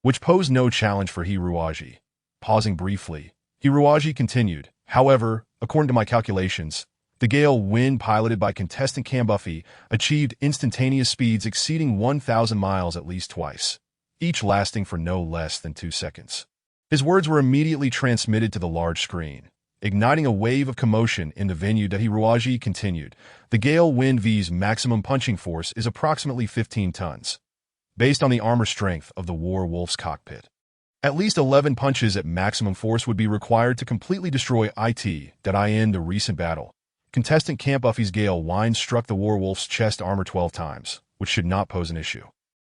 which posed no challenge for Hiruagi. Pausing briefly, Hiruagi continued, however, according to my calculations, the Gale Wind piloted by contestant Camp Buffy achieved instantaneous speeds exceeding 1,000 miles at least twice, each lasting for no less than 2 seconds. His words were immediately transmitted to the large screen, igniting a wave of commotion in the venue. Hiruagi continued, the Gale Wind V's maximum punching force is approximately 15 tons, based on the armor strength of the Warwolf's cockpit. At least 11 punches at maximum force would be required to completely destroy it. In the recent battle, contestant Camp Buffy's Gale Wind struck the Warwolf's chest armor 12 times, which should not pose an issue.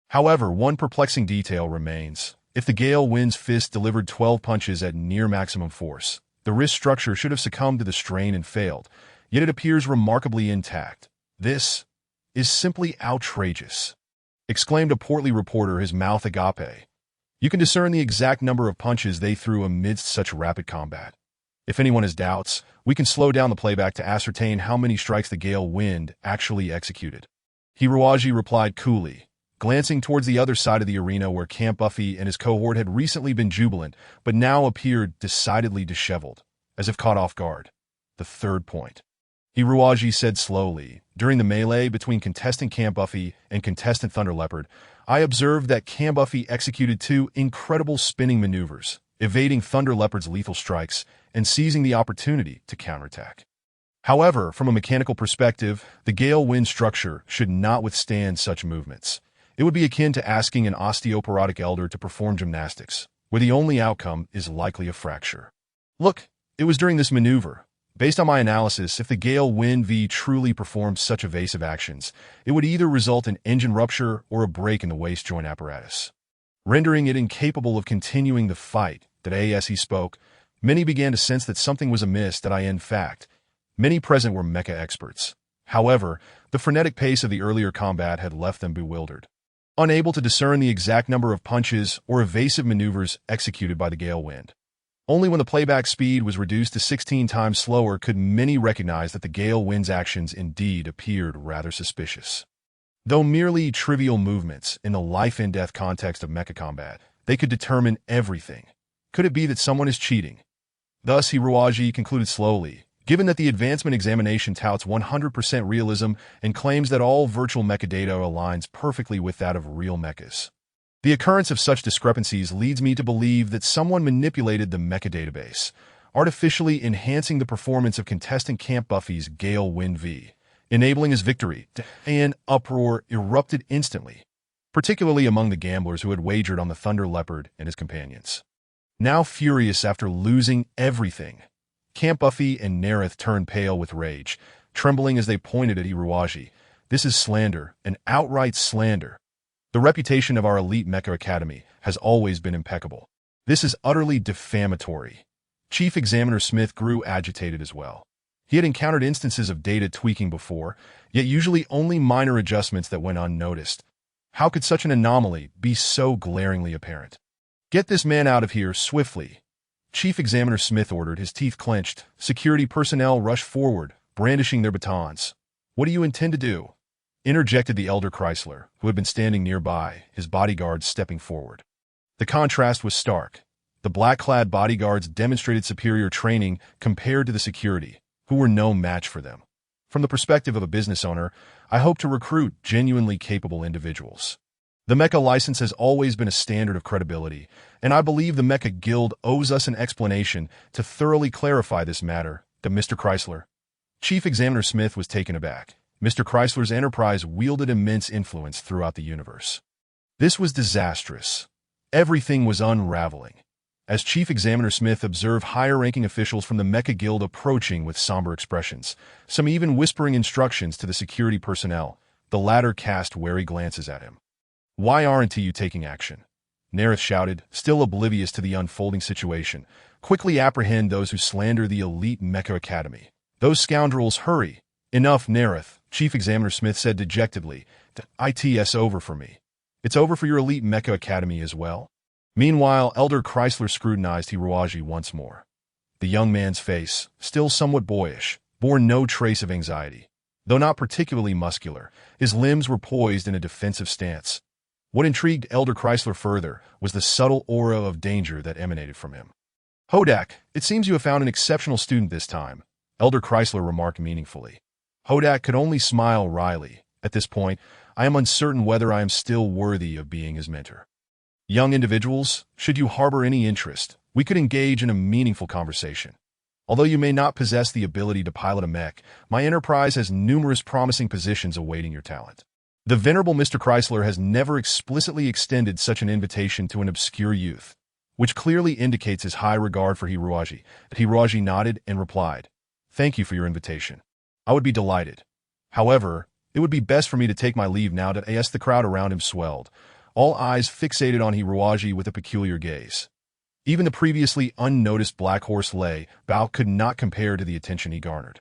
However, one perplexing detail remains. If the Gale Wind's fist delivered 12 punches at near maximum force, the wrist structure should have succumbed to the strain and failed, yet it appears remarkably intact. This is simply outrageous, exclaimed a portly reporter, his mouth agape. You can discern the exact number of punches they threw amidst such rapid combat. If anyone has doubts, we can slow down the playback to ascertain how many strikes the Gale Wind actually executed. Hiruagi replied coolly, glancing towards the other side of the arena where Camp Buffy and his cohort had recently been jubilant, but now appeared decidedly disheveled, as if caught off guard. The third point, Hiruagi said slowly, during the melee between contestant Camp Buffy and contestant Thunder Leopard, I observed that Camp Buffy executed 2 incredible spinning maneuvers, evading Thunder Leopard's lethal strikes and seizing the opportunity to counterattack. However, from a mechanical perspective, the Gale Wind structure should not withstand such movements. It would be akin to asking an osteoporotic elder to perform gymnastics, where the only outcome is likely a fracture. Look, it was during this maneuver. Based on my analysis, if the Gale Wind V truly performed such evasive actions, it would either result in engine rupture or a break in the waist joint apparatus, rendering it incapable of continuing the fight. As he spoke, many began to sense that something was amiss. In fact, many present were mecha experts. However, the frenetic pace of the earlier combat had left them bewildered, unable to discern the exact number of punches or evasive maneuvers executed by the Gale Wind. Only when the playback speed was reduced to 16 times slower could many recognize that the gale wind's actions indeed appeared rather suspicious. Though merely trivial movements in the life-and-death context of mecha combat, they could determine everything. Could it be that someone is cheating? Thus, Hiroaji concluded slowly, given that the advancement examination touts 100% realism and claims that all virtual mecha data aligns perfectly with that of real mechas. The occurrence of such discrepancies leads me to believe that someone manipulated the mecha database, artificially enhancing the performance of contestant Camp Buffy's Gale Wind V, enabling his victory. An uproar erupted instantly, particularly among the gamblers who had wagered on the Thunder Leopard and his companions. Now furious after losing everything, Camp Buffy and Nerith turned pale with rage, trembling as they pointed at Hiroaji. This is slander, an outright slander. The reputation of our elite Mecha Academy has always been impeccable. This is utterly defamatory. Chief Examiner Smith grew agitated as well. He had encountered instances of data tweaking before, yet usually only minor adjustments that went unnoticed. How could such an anomaly be so glaringly apparent? Get this man out of here swiftly. Chief Examiner Smith ordered, his teeth clenched. Security personnel rushed forward, brandishing their batons. What do you intend to do? Interjected the elder Chrysler, who had been standing nearby, his bodyguards stepping forward. The contrast was stark. The black-clad bodyguards demonstrated superior training compared to the security, who were no match for them. From the perspective of a business owner, I hope to recruit genuinely capable individuals. The Mecha license has always been a standard of credibility, and I believe the Mecha Guild owes us an explanation to thoroughly clarify this matter. To Mr. Chrysler. Chief Examiner Smith was taken aback. Mr. Chrysler's enterprise wielded immense influence throughout the universe. This was disastrous. Everything was unraveling. As Chief Examiner Smith observed higher-ranking officials from the Mecha Guild approaching with somber expressions, some even whispering instructions to the security personnel, the latter cast wary glances at him. Why aren't you taking action? Nerith shouted, still oblivious to the unfolding situation. Quickly apprehend those who slander the elite Mecha Academy. Those scoundrels, hurry! Enough, Nerith, Chief Examiner Smith said dejectedly. It's over for me. It's over for your elite Mecha Academy as well. Meanwhile, Elder Chrysler scrutinized Hiroaji once more. The young man's face, still somewhat boyish, bore no trace of anxiety. Though not particularly muscular, his limbs were poised in a defensive stance. What intrigued Elder Chrysler further was the subtle aura of danger that emanated from him. Hodak, it seems you have found an exceptional student this time, Elder Chrysler remarked meaningfully. Hodak could only smile wryly. At this point, I am uncertain whether I am still worthy of being his mentor. Young individuals, should you harbor any interest, we could engage in a meaningful conversation. Although you may not possess the ability to pilot a mech, my enterprise has numerous promising positions awaiting your talent. The venerable Mr. Chrysler has never explicitly extended such an invitation to an obscure youth, which clearly indicates his high regard for Hiroaji. Hiroaji nodded and replied, "Thank you for your invitation. I would be delighted. However, it would be best for me to take my leave now." As the crowd around him swelled, all eyes fixated on Hiroaji with a peculiar gaze. Even the previously unnoticed Black Horse Lei Bao could not compare to the attention he garnered.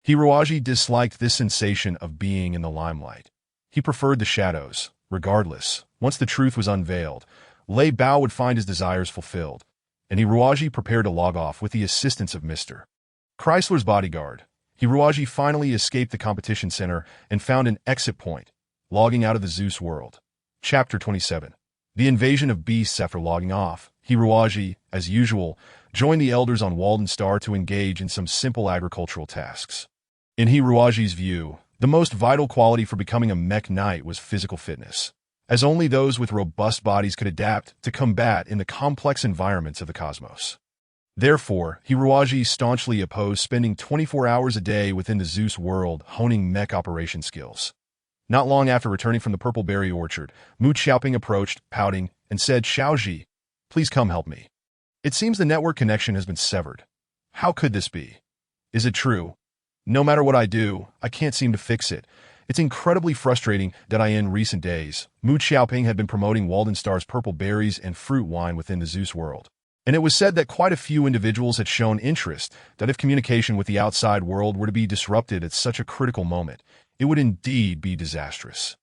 Hiroaji disliked this sensation of being in the limelight. He preferred the shadows. Regardless, once the truth was unveiled, Lei Bao would find his desires fulfilled, and Hiroaji prepared to log off with the assistance of Mr. Chrysler's bodyguard. Hiroaji finally escaped the competition center and found an exit point, logging out of the Zeus world. Chapter 27. The Invasion of Beasts. After logging off, Hiroaji, as usual, joined the elders on Walden Star to engage in some simple agricultural tasks. In Hiroaji's view, the most vital quality for becoming a mech knight was physical fitness, as only those with robust bodies could adapt to combat in the complex environments of the cosmos. Therefore, Hiroaji staunchly opposed spending 24 hours a day within the Zeus world honing mech operation skills. Not long after returning from the Purple Berry Orchard, Mu Xiaoping approached, pouting, and said, "Xiaoji, please come help me. It seems the network connection has been severed. How could this be? Is it true? No matter what I do, I can't seem to fix it. It's incredibly frustrating that in recent days, Mu Xiaoping had been promoting Walden Star's purple berries and fruit wine within the Zeus world. And it was said that quite a few individuals had shown interest, that if communication with the outside world were to be disrupted at such a critical moment, it would indeed be disastrous."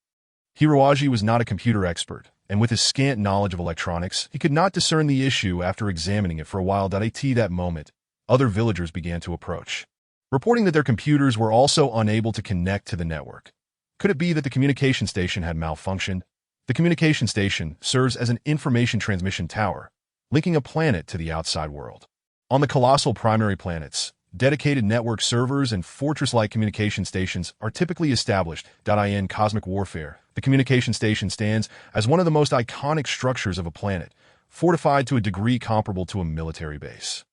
Hiroaji was not a computer expert, and with his scant knowledge of electronics, he could not discern the issue after examining it for a while. At that moment, other villagers began to approach, reporting that their computers were also unable to connect to the network. Could it be that the communication station had malfunctioned? The communication station serves as an information transmission tower, linking a planet to the outside world. On the colossal primary planets, dedicated network servers and fortress-like communication stations are typically established. In cosmic warfare, the communication station stands as one of the most iconic structures of a planet, fortified to a degree comparable to a military base.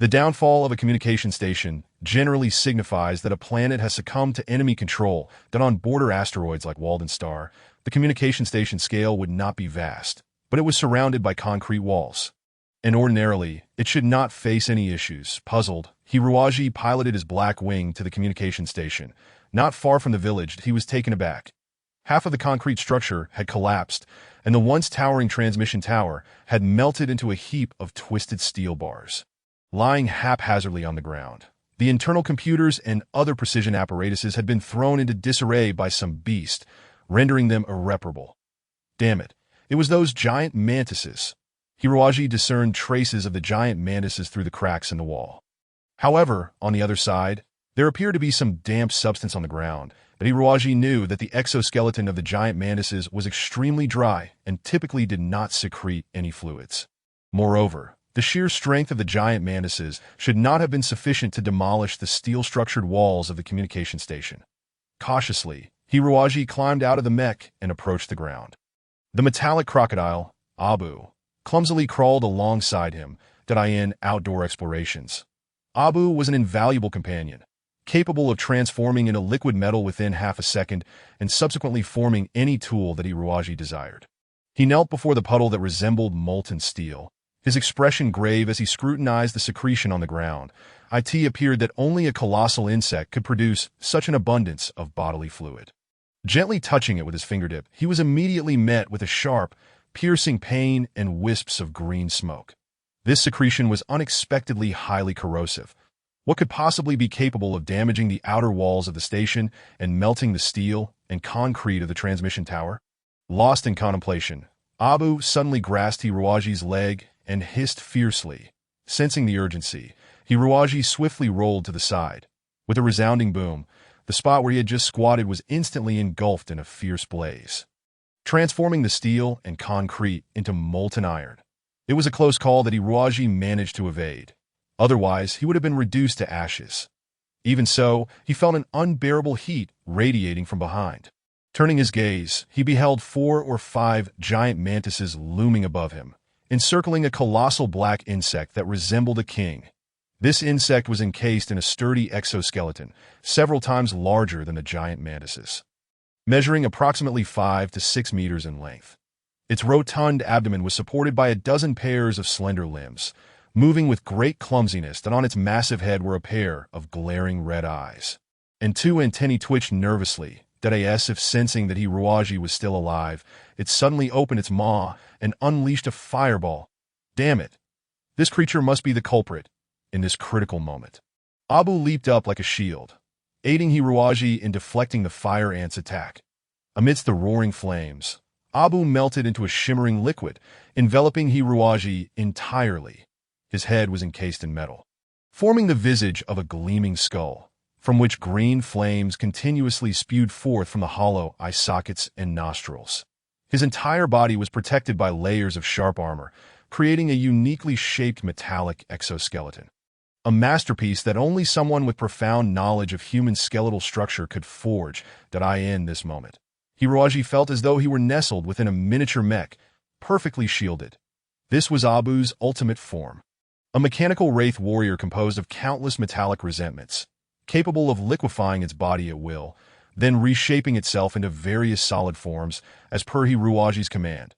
The downfall of a communication station generally signifies that a planet has succumbed to enemy control. On border asteroids like Walden Star, the communication station scale would not be vast, but it was surrounded by concrete walls. And ordinarily, it should not face any issues. Puzzled, Hiruaji piloted his black wing to the communication station. Not far from the village, he was taken aback. Half of the concrete structure had collapsed, and the once towering transmission tower had melted into a heap of twisted steel bars, lying haphazardly on the ground. The internal computers and other precision apparatuses had been thrown into disarray by some beast, rendering them irreparable. Damn it, it was those giant mantises. Hiruaji discerned traces of the giant mantises through the cracks in the wall. However, on the other side, there appeared to be some damp substance on the ground, but Hiruaji knew that the exoskeleton of the giant mantises was extremely dry and typically did not secrete any fluids. Moreover, the sheer strength of the giant mantises should not have been sufficient to demolish the steel-structured walls of the communication station. Cautiously, Hiruaji climbed out of the mech and approached the ground. The metallic crocodile, Abu, clumsily crawled alongside him. In outdoor explorations, Abu was an invaluable companion, capable of transforming into liquid metal within half a second and subsequently forming any tool that Hiruaji desired. He knelt before the puddle that resembled molten steel, his expression grave as he scrutinized the secretion on the ground. It appeared that only a colossal insect could produce such an abundance of bodily fluid. Gently touching it with his fingertip, he was immediately met with a sharp, piercing pain and wisps of green smoke. This secretion was unexpectedly highly corrosive. What could possibly be capable of damaging the outer walls of the station and melting the steel and concrete of the transmission tower? Lost in contemplation, Abu suddenly grasped Hiruaji's leg and hissed fiercely. Sensing the urgency, Hiruaji swiftly rolled to the side. With a resounding boom, the spot where he had just squatted was instantly engulfed in a fierce blaze, transforming the steel and concrete into molten iron. It was a close call that Hiruaji managed to evade. Otherwise, he would have been reduced to ashes. Even so, he felt an unbearable heat radiating from behind. Turning his gaze, he beheld 4 or 5 giant mantises looming above him, encircling a colossal black insect that resembled a king. This insect was encased in a sturdy exoskeleton, several times larger than the giant mantises, measuring approximately 5 to 6 meters in length. Its rotund abdomen was supported by a dozen pairs of slender limbs, moving with great clumsiness, and on its massive head were a pair of glaring red eyes. And 2 antennae twitched nervously, as if sensing that Hiruaji was still alive. It suddenly opened its maw and unleashed a fireball. Damn it! This creature must be the culprit in this critical moment. Abu leaped up like a shield, aiding Hiruaji in deflecting the fire ant's attack. Amidst the roaring flames, Abu melted into a shimmering liquid, enveloping Hiruaji entirely. His head was encased in metal, forming the visage of a gleaming skull, from which green flames continuously spewed forth from the hollow eye sockets and nostrils. His entire body was protected by layers of sharp armor, creating a uniquely shaped metallic exoskeleton. A masterpiece that only someone with profound knowledge of human skeletal structure could forge. In this moment, Hiruaji felt as though he were nestled within a miniature mech, perfectly shielded. This was Abu's ultimate form, a mechanical wraith warrior composed of countless metallic resentments, capable of liquefying its body at will, then reshaping itself into various solid forms as per Hiruaji's command.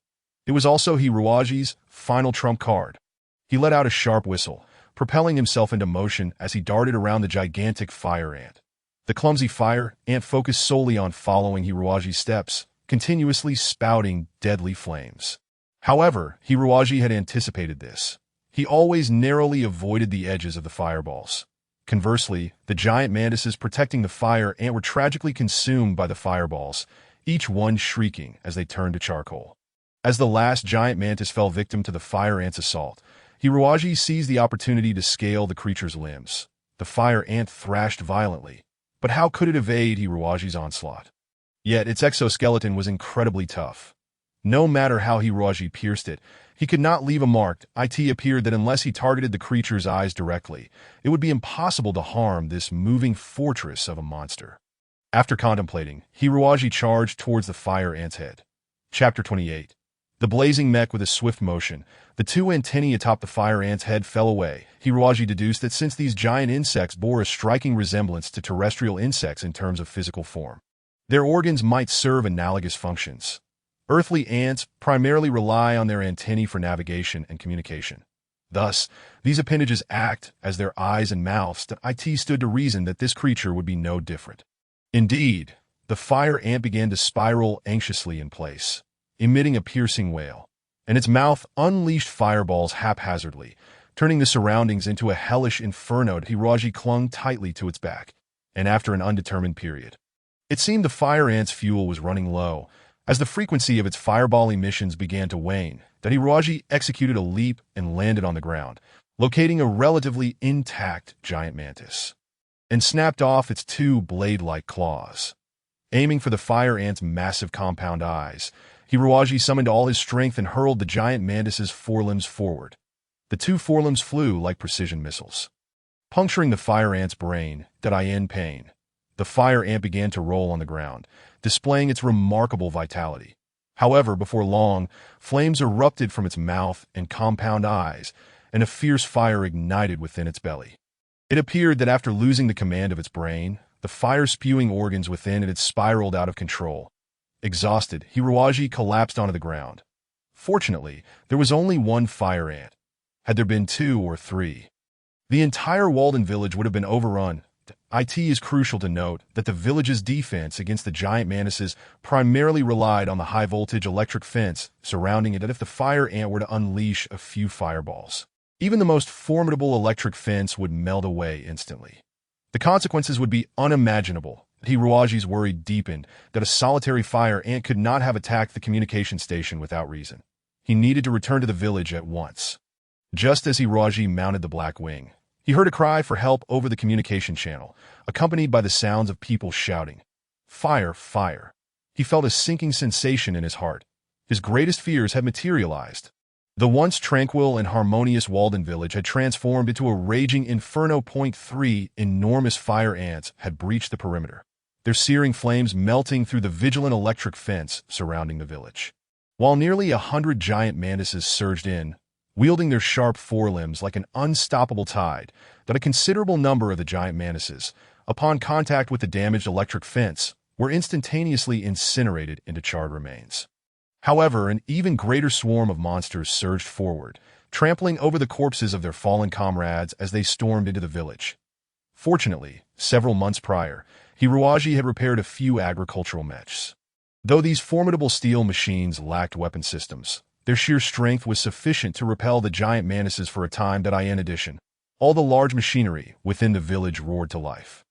It was also Hiruaji's final trump card. He let out a sharp whistle, propelling himself into motion as he darted around the gigantic fire ant. The clumsy fire ant focused solely on following Hiruaji's steps, continuously spouting deadly flames. However, Hiruaji had anticipated this. He always narrowly avoided the edges of the fireballs. Conversely, the giant mantises protecting the fire ant were tragically consumed by the fireballs, each one shrieking as they turned to charcoal. As the last giant mantis fell victim to the fire ant's assault, Hiruaji seized the opportunity to scale the creature's limbs. The fire ant thrashed violently, but how could it evade Hiruaji's onslaught? Yet its exoskeleton was incredibly tough. No matter how Hiruaji pierced it, he could not leave a mark. It appeared that unless he targeted the creature's eyes directly, it would be impossible to harm this moving fortress of a monster. After contemplating, Hiruaji charged towards the fire ant's head. Chapter 28. The blazing mech with a swift motion, the two antennae atop the fire ant's head fell away. Hiruaji deduced that since these giant insects bore a striking resemblance to terrestrial insects in terms of physical form, their organs might serve analogous functions. Earthly ants primarily rely on their antennae for navigation and communication. Thus, these appendages act as their eyes and mouths. It stood to reason that this creature would be no different. Indeed, the fire ant began to spiral anxiously in place, emitting a piercing wail, and its mouth unleashed fireballs haphazardly, turning the surroundings into a hellish inferno. Hiruaji clung tightly to its back, and after an undetermined period, it seemed the fire ant's fuel was running low. As the frequency of its fireball emissions began to wane, Hiruaji executed a leap and landed on the ground, locating a relatively intact giant mantis, and snapped off its two blade-like claws. Aiming for the fire ant's massive compound eyes, Hiruaji summoned all his strength and hurled the giant mantis's forelimbs forward. The two forelimbs flew like precision missiles, puncturing the fire ant's brain. In pain, the fire ant began to roll on the ground, displaying its remarkable vitality. However, before long, flames erupted from its mouth and compound eyes, and a fierce fire ignited within its belly. It appeared that after losing the command of its brain, the fire-spewing organs within it had spiraled out of control. Exhausted, Hiruaji collapsed onto the ground. Fortunately, there was only one fire ant. Had there been two or three, the entire Walden village would have been overrun. It is crucial to note that the village's defense against the giant mantises primarily relied on the high-voltage electric fence surrounding it. That if the fire ant were to unleash a few fireballs, even the most formidable electric fence would melt away instantly. The consequences would be unimaginable. Hiruaji's worry deepened that a solitary fire ant could not have attacked the communication station without reason. He needed to return to the village at once. Just as Hiruaji mounted the black wing, he heard a cry for help over the communication channel, accompanied by the sounds of people shouting, "Fire, fire!" He felt a sinking sensation in his heart. His greatest fears had materialized. The once tranquil and harmonious Walden village had transformed into a raging inferno. 3 enormous fire ants had breached the perimeter, their searing flames melting through the vigilant electric fence surrounding the village. While nearly 100 giant mantises surged in, wielding their sharp forelimbs like an unstoppable tide, that a considerable number of the giant mantises, upon contact with the damaged electric fence, were instantaneously incinerated into charred remains. However, an even greater swarm of monsters surged forward, trampling over the corpses of their fallen comrades as they stormed into the village. Fortunately, several months prior, Hiruaji had repaired a few agricultural mechs. Though these formidable steel machines lacked weapon systems, their sheer strength was sufficient to repel the giant mantises for a time. In addition, all the large machinery within the village roared to life.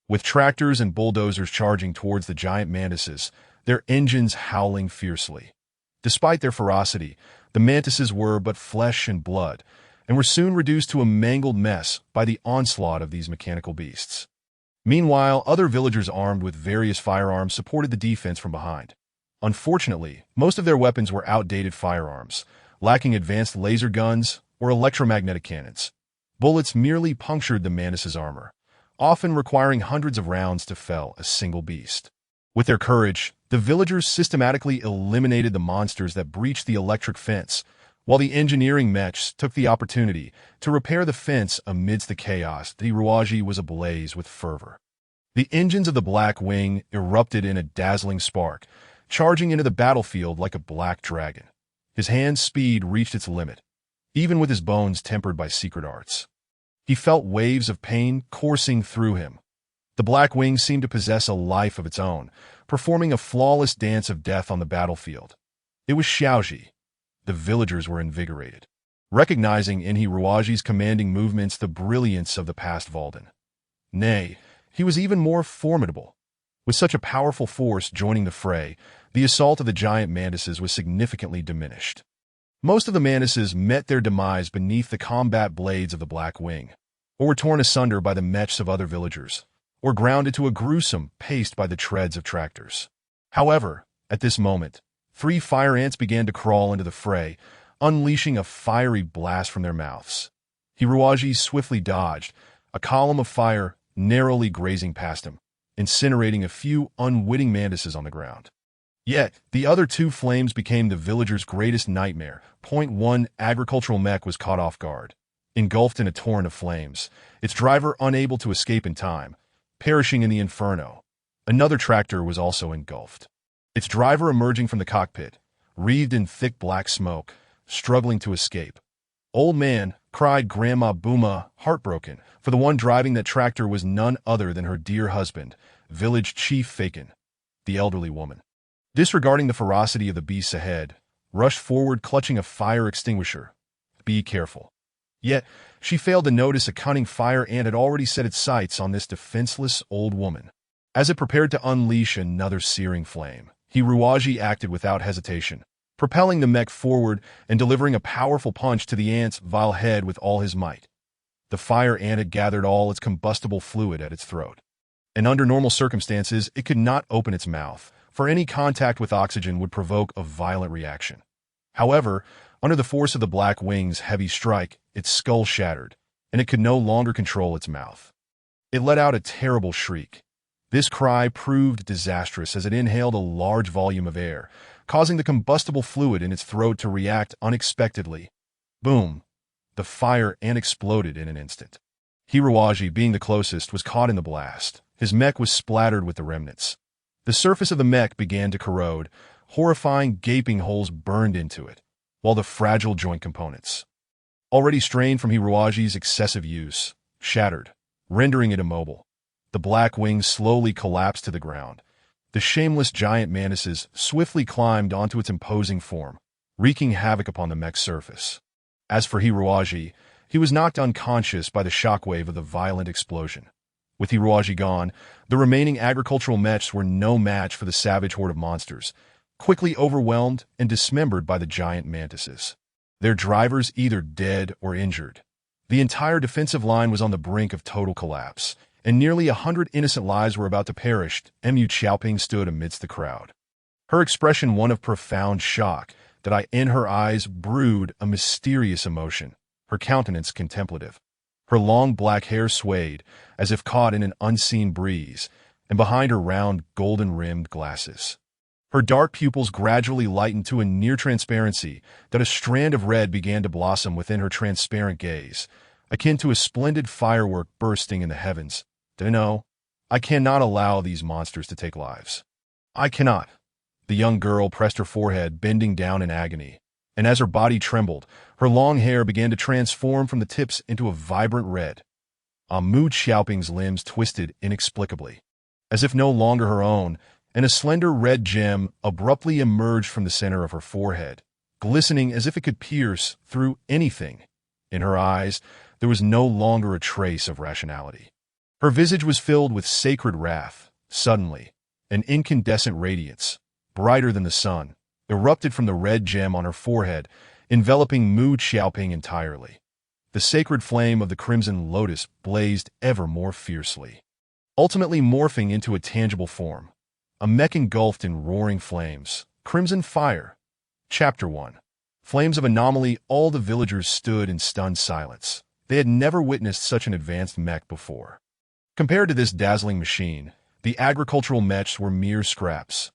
With tractors and bulldozers charging towards the giant mantises, their engines howling fiercely. Despite their ferocity, the mantises were but flesh and blood, and were soon reduced to a mangled mess by the onslaught of these mechanical beasts. Meanwhile, other villagers armed with various firearms supported the defense from behind. Unfortunately, most of their weapons were outdated firearms, lacking advanced laser guns or electromagnetic cannons. Bullets merely punctured the mantis's armor, often requiring hundreds of rounds to fell a single beast. With their courage, the villagers systematically eliminated the monsters that breached the electric fence, while the engineering mechs took the opportunity to repair the fence amidst the chaos. Hiruaji was ablaze with fervor. The engines of the Black Wing erupted in a dazzling spark, charging into the battlefield like a black dragon. His hand's speed reached its limit, even with his bones tempered by secret arts. He felt waves of pain coursing through him. The Black Wing seemed to possess a life of its own, performing a flawless dance of death on the battlefield. It was Xiaoji. The villagers were invigorated, recognizing in Hiruaji's commanding movements the brilliance of the past Walden. Nay, he was even more formidable. With such a powerful force joining the fray, the assault of the giant mantises was significantly diminished. Most of the mantises met their demise beneath the combat blades of the Black Wing, or were torn asunder by the mechs of other villagers, or ground into a gruesome paste by the treads of tractors. However, at this moment, 3 fire ants began to crawl into the fray, unleashing a fiery blast from their mouths. Hiruaji swiftly dodged, a column of fire narrowly grazing past him, incinerating a few unwitting mantises on the ground. Yet, the other 2 flames became the villagers' greatest nightmare. Point 1 agricultural mech was caught off guard, engulfed in a torrent of flames, its driver unable to escape in time, perishing in the inferno. Another tractor was also engulfed, its driver emerging from the cockpit, wreathed in thick black smoke, struggling to escape. "Old man," cried Grandma Booma, heartbroken, for the one driving that tractor was none other than her dear husband, village chief Fakin, the elderly woman. Disregarding the ferocity of the beasts ahead, rushed forward clutching a fire extinguisher. Be careful. Yet, she failed to notice a cunning fire ant had already set its sights on this defenseless old woman. As it prepared to unleash another searing flame, Hiruaji acted without hesitation, propelling the mech forward and delivering a powerful punch to the ant's vile head with all his might. The fire ant had gathered all its combustible fluid at its throat, and under normal circumstances it could not open its mouth, for any contact with oxygen would provoke a violent reaction. However, under the force of the Black Wing's heavy strike, its skull shattered, and it could no longer control its mouth. It let out a terrible shriek. This cry proved disastrous as it inhaled a large volume of air, causing the combustible fluid in its throat to react unexpectedly. Boom! The fire ant exploded in an instant. Hiruaji, being the closest, was caught in the blast. His mech was splattered with the remnants. The surface of the mech began to corrode, horrifying gaping holes burned into it, while the fragile joint components, already strained from Hiruaji's excessive use, shattered, rendering it immobile. The Black Wings slowly collapsed to the ground. The shameless giant mantises swiftly climbed onto its imposing form, wreaking havoc upon the mech's surface. As for Hiruaji, he was knocked unconscious by the shockwave of the violent explosion. With Hiruaji gone, the remaining agricultural mechs were no match for the savage horde of monsters, quickly overwhelmed and dismembered by the giant mantises. Their drivers either dead or injured. The entire defensive line was on the brink of total collapse, and nearly 100 innocent lives were about to perish. Mu Xiaoping stood amidst the crowd, her expression one of profound shock, that in her eyes brooded a mysterious emotion, her countenance contemplative. Her long black hair swayed, as if caught in an unseen breeze, and behind her round, golden-rimmed glasses, her dark pupils gradually lightened to a near transparency, that a strand of red began to blossom within her transparent gaze, akin to a splendid firework bursting in the heavens. No, I cannot allow these monsters to take lives. I cannot. The young girl pressed her forehead, bending down in agony, and as her body trembled, her long hair began to transform from the tips into a vibrant red. Mu Xiaoping's limbs twisted inexplicably, as if no longer her own, and a slender red gem abruptly emerged from the center of her forehead, glistening as if it could pierce through anything. In her eyes, there was no longer a trace of rationality. Her visage was filled with sacred wrath. Suddenly, an incandescent radiance, brighter than the sun, erupted from the red gem on her forehead, enveloping Mu Xiaoping entirely. The sacred flame of the crimson lotus blazed ever more fiercely, ultimately morphing into a tangible form. A mech engulfed in roaring flames. Crimson fire. Chapter 1. Flames of anomaly. All the villagers stood in stunned silence. They had never witnessed such an advanced mech before. Compared to this dazzling machine, the agricultural mechs were mere scraps.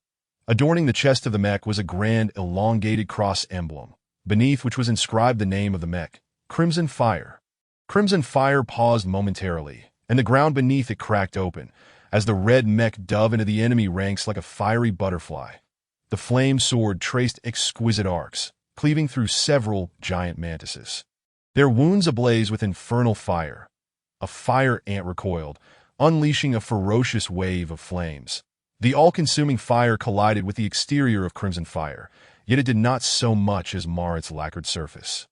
Adorning the chest of the mech was a grand, elongated cross emblem, beneath which was inscribed the name of the mech, Crimson Fire. Crimson Fire paused momentarily, and the ground beneath it cracked open, as the red mech dove into the enemy ranks like a fiery butterfly. The flame sword traced exquisite arcs, cleaving through several giant mantises, their wounds ablaze with infernal fire. A fire ant recoiled, unleashing a ferocious wave of flames. The all-consuming fire collided with the exterior of Crimson Fire, yet it did not so much as mar its lacquered surface,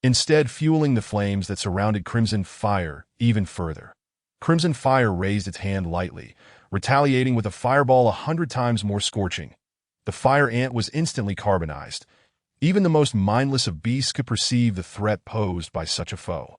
instead fueling the flames that surrounded Crimson Fire even further. Crimson Fire raised its hand lightly, retaliating with a fireball 100 times more scorching. The fire ant was instantly carbonized. Even the most mindless of beasts could perceive the threat posed by such a foe.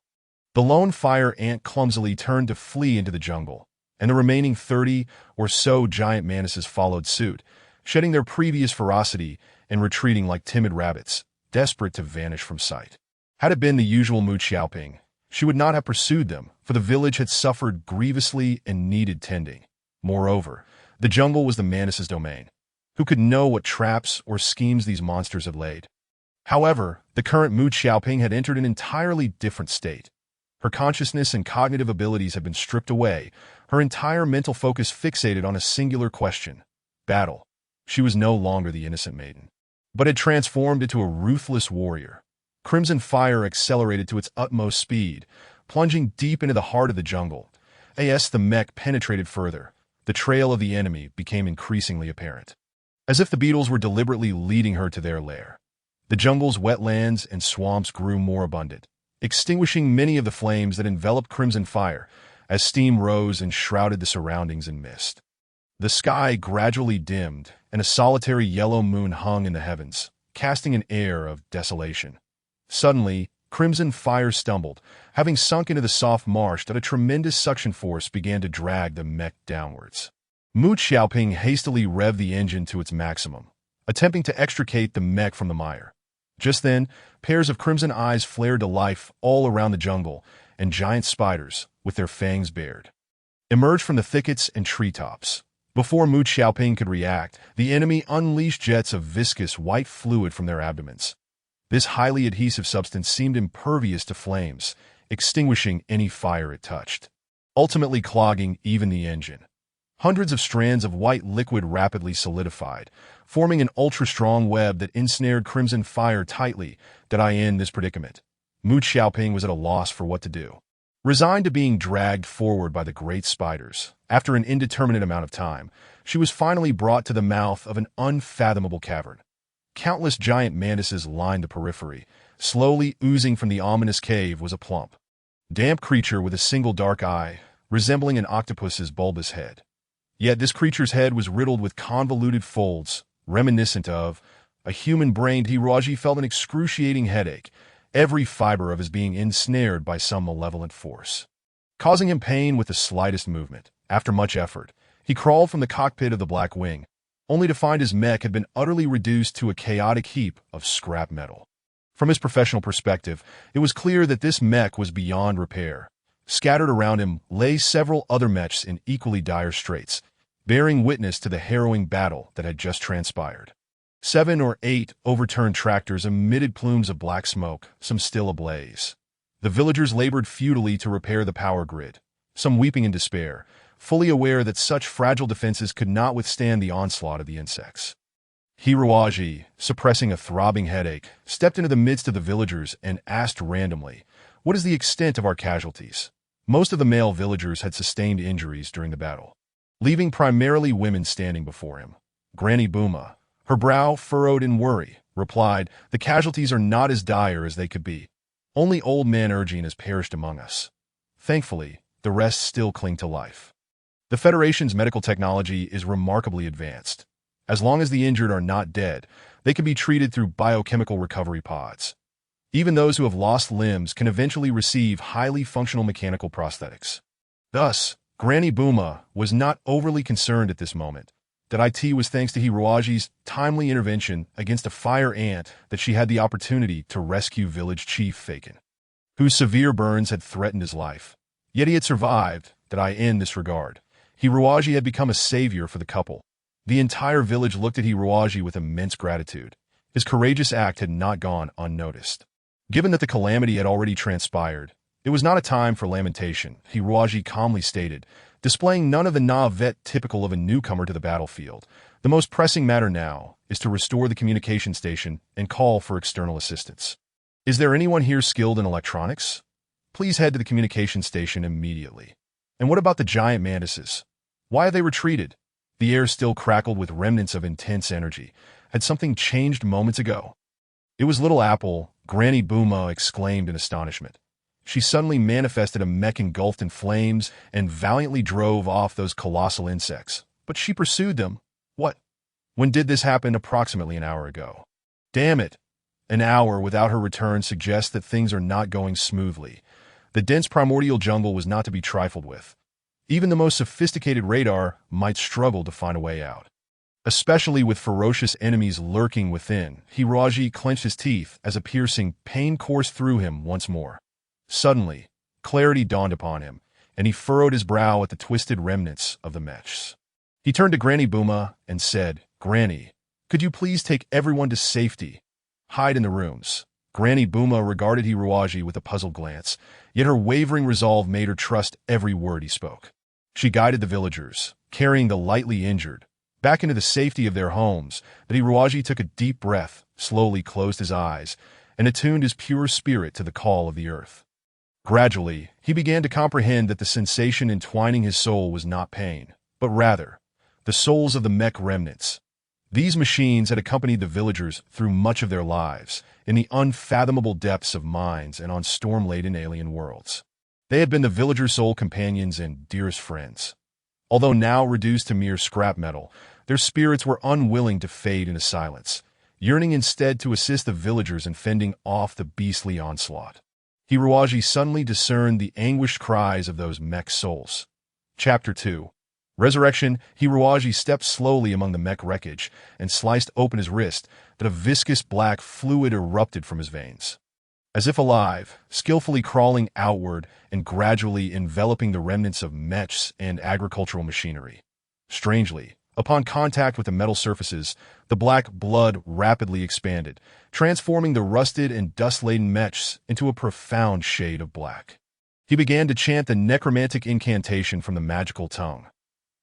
The lone fire ant clumsily turned to flee into the jungle, and the remaining 30 or so giant mantises followed suit, shedding their previous ferocity and retreating like timid rabbits, desperate to vanish from sight. Had it been the usual Mu Xiaoping, she would not have pursued them, for the village had suffered grievously and needed tending. Moreover, the jungle was the mantis' domain. Who could know what traps or schemes these monsters had laid? However, the current Mu Xiaoping had entered an entirely different state. Her consciousness and cognitive abilities had been stripped away, her entire mental focus fixated on a singular question: battle. She was no longer the innocent maiden, but had transformed into a ruthless warrior. Crimson fire accelerated to its utmost speed, plunging deep into the heart of the jungle. As the mech penetrated further, the trail of the enemy became increasingly apparent. As if the beetles were deliberately leading her to their lair. The jungle's wetlands and swamps grew more abundant, extinguishing many of the flames that enveloped crimson fire as steam rose and shrouded the surroundings in mist. The sky gradually dimmed, and a solitary yellow moon hung in the heavens, casting an air of desolation. Suddenly, crimson fire stumbled, having sunk into the soft marsh that a tremendous suction force began to drag the mech downwards. Mu Xiaoping hastily revved the engine to its maximum, attempting to extricate the mech from the mire. Just then, pairs of crimson eyes flared to life all around the jungle, and giant spiders, with their fangs bared, emerged from the thickets and treetops. Before Mu Xiaoping could react, the enemy unleashed jets of viscous white fluid from their abdomens. This highly adhesive substance seemed impervious to flames, extinguishing any fire it touched, ultimately clogging even the engine. Hundreds of strands of white liquid rapidly solidified, forming an ultra-strong web that ensnared crimson fire tightly. Did I end this predicament? Mu Xiaoping was at a loss for what to do. Resigned to being dragged forward by the great spiders, after an indeterminate amount of time, she was finally brought to the mouth of an unfathomable cavern. Countless giant mantises lined the periphery. Slowly oozing from the ominous cave was a plump, damp creature with a single dark eye, resembling an octopus's bulbous head. Yet this creature's head was riddled with convoluted folds, reminiscent of a human brain. Hiroji felt an excruciating headache, every fiber of his being ensnared by some malevolent force, causing him pain with the slightest movement. After much effort, he crawled from the cockpit of the Black Wing, only to find his mech had been utterly reduced to a chaotic heap of scrap metal. From his professional perspective, it was clear that this mech was beyond repair. Scattered around him lay several other mechs in equally dire straits, bearing witness to the harrowing battle that had just transpired. 7 or 8 overturned tractors emitted plumes of black smoke, some still ablaze. The villagers labored futilely to repair the power grid, some weeping in despair, fully aware that such fragile defenses could not withstand the onslaught of the insects. Hiroji, suppressing a throbbing headache, stepped into the midst of the villagers and asked randomly, "What is the extent of our casualties?" Most of the male villagers had sustained injuries during the battle, leaving primarily women standing before him. Granny Booma, her brow furrowed in worry, replied, "The casualties are not as dire as they could be. Only old man Urgine has perished among us. Thankfully, the rest still cling to life. The Federation's medical technology is remarkably advanced. As long as the injured are not dead, they can be treated through biochemical recovery pods. Even those who have lost limbs can eventually receive highly functional mechanical prosthetics." Thus, Granny Booma was not overly concerned at this moment. That IT was thanks to Hiroji's timely intervention against a fire ant that she had the opportunity to rescue village chief Faken, whose severe burns had threatened his life. Yet he had survived. That I in this regard, Hiroji had become a savior for the couple. The entire village looked at Hiroji with immense gratitude. His courageous act had not gone unnoticed. Given that the calamity had already transpired, it was not a time for lamentation, Hiroji calmly stated, displaying none of the naivete typical of a newcomer to the battlefield. The most pressing matter now is to restore the communication station and call for external assistance. Is there anyone here skilled in electronics? Please head to the communication station immediately. And what about the giant mantises? Why have they retreated? The air still crackled with remnants of intense energy. Had something changed moments ago? It was Little Apple, Granny Booma exclaimed in astonishment. she suddenly manifested a mech engulfed in flames and valiantly drove off those colossal insects. But she pursued them. What? When did this happen? Approximately an hour ago. Damn it! An hour without her return suggests that things are not going smoothly. The dense primordial jungle was not to be trifled with. Even the most sophisticated radar might struggle to find a way out. Especially with ferocious enemies lurking within, Hiroji clenched his teeth as a piercing pain coursed through him once more. Suddenly, clarity dawned upon him, and he furrowed his brow at the twisted remnants of the mechs. He turned to Granny Booma and said, "Granny, could you please take everyone to safety? Hide in the rooms." Granny Booma regarded Hiroji with a puzzled glance, yet her wavering resolve made her trust every word he spoke. She guided the villagers, carrying the lightly injured, back into the safety of their homes. But Hiroji took a deep breath, slowly closed his eyes, and attuned his pure spirit to the call of the earth. Gradually, he began to comprehend that the sensation entwining his soul was not pain, but rather the souls of the mech remnants. These machines had accompanied the villagers through much of their lives, in the unfathomable depths of mines and on storm-laden alien worlds. They had been the villagers' sole companions and dearest friends. Although now reduced to mere scrap metal, their spirits were unwilling to fade into silence, yearning instead to assist the villagers in fending off the beastly onslaught. Hiroji suddenly discerned the anguished cries of those mech souls. Chapter 2. Resurrection. Hiroji stepped slowly among the mech wreckage and sliced open his wrist, but a viscous black fluid erupted from his veins. As if alive, skillfully crawling outward and gradually enveloping the remnants of mechs and agricultural machinery. Strangely, upon contact with the metal surfaces, the black blood rapidly expanded, transforming the rusted and dust-laden mechs into a profound shade of black. He began to chant the necromantic incantation from the magical tongue.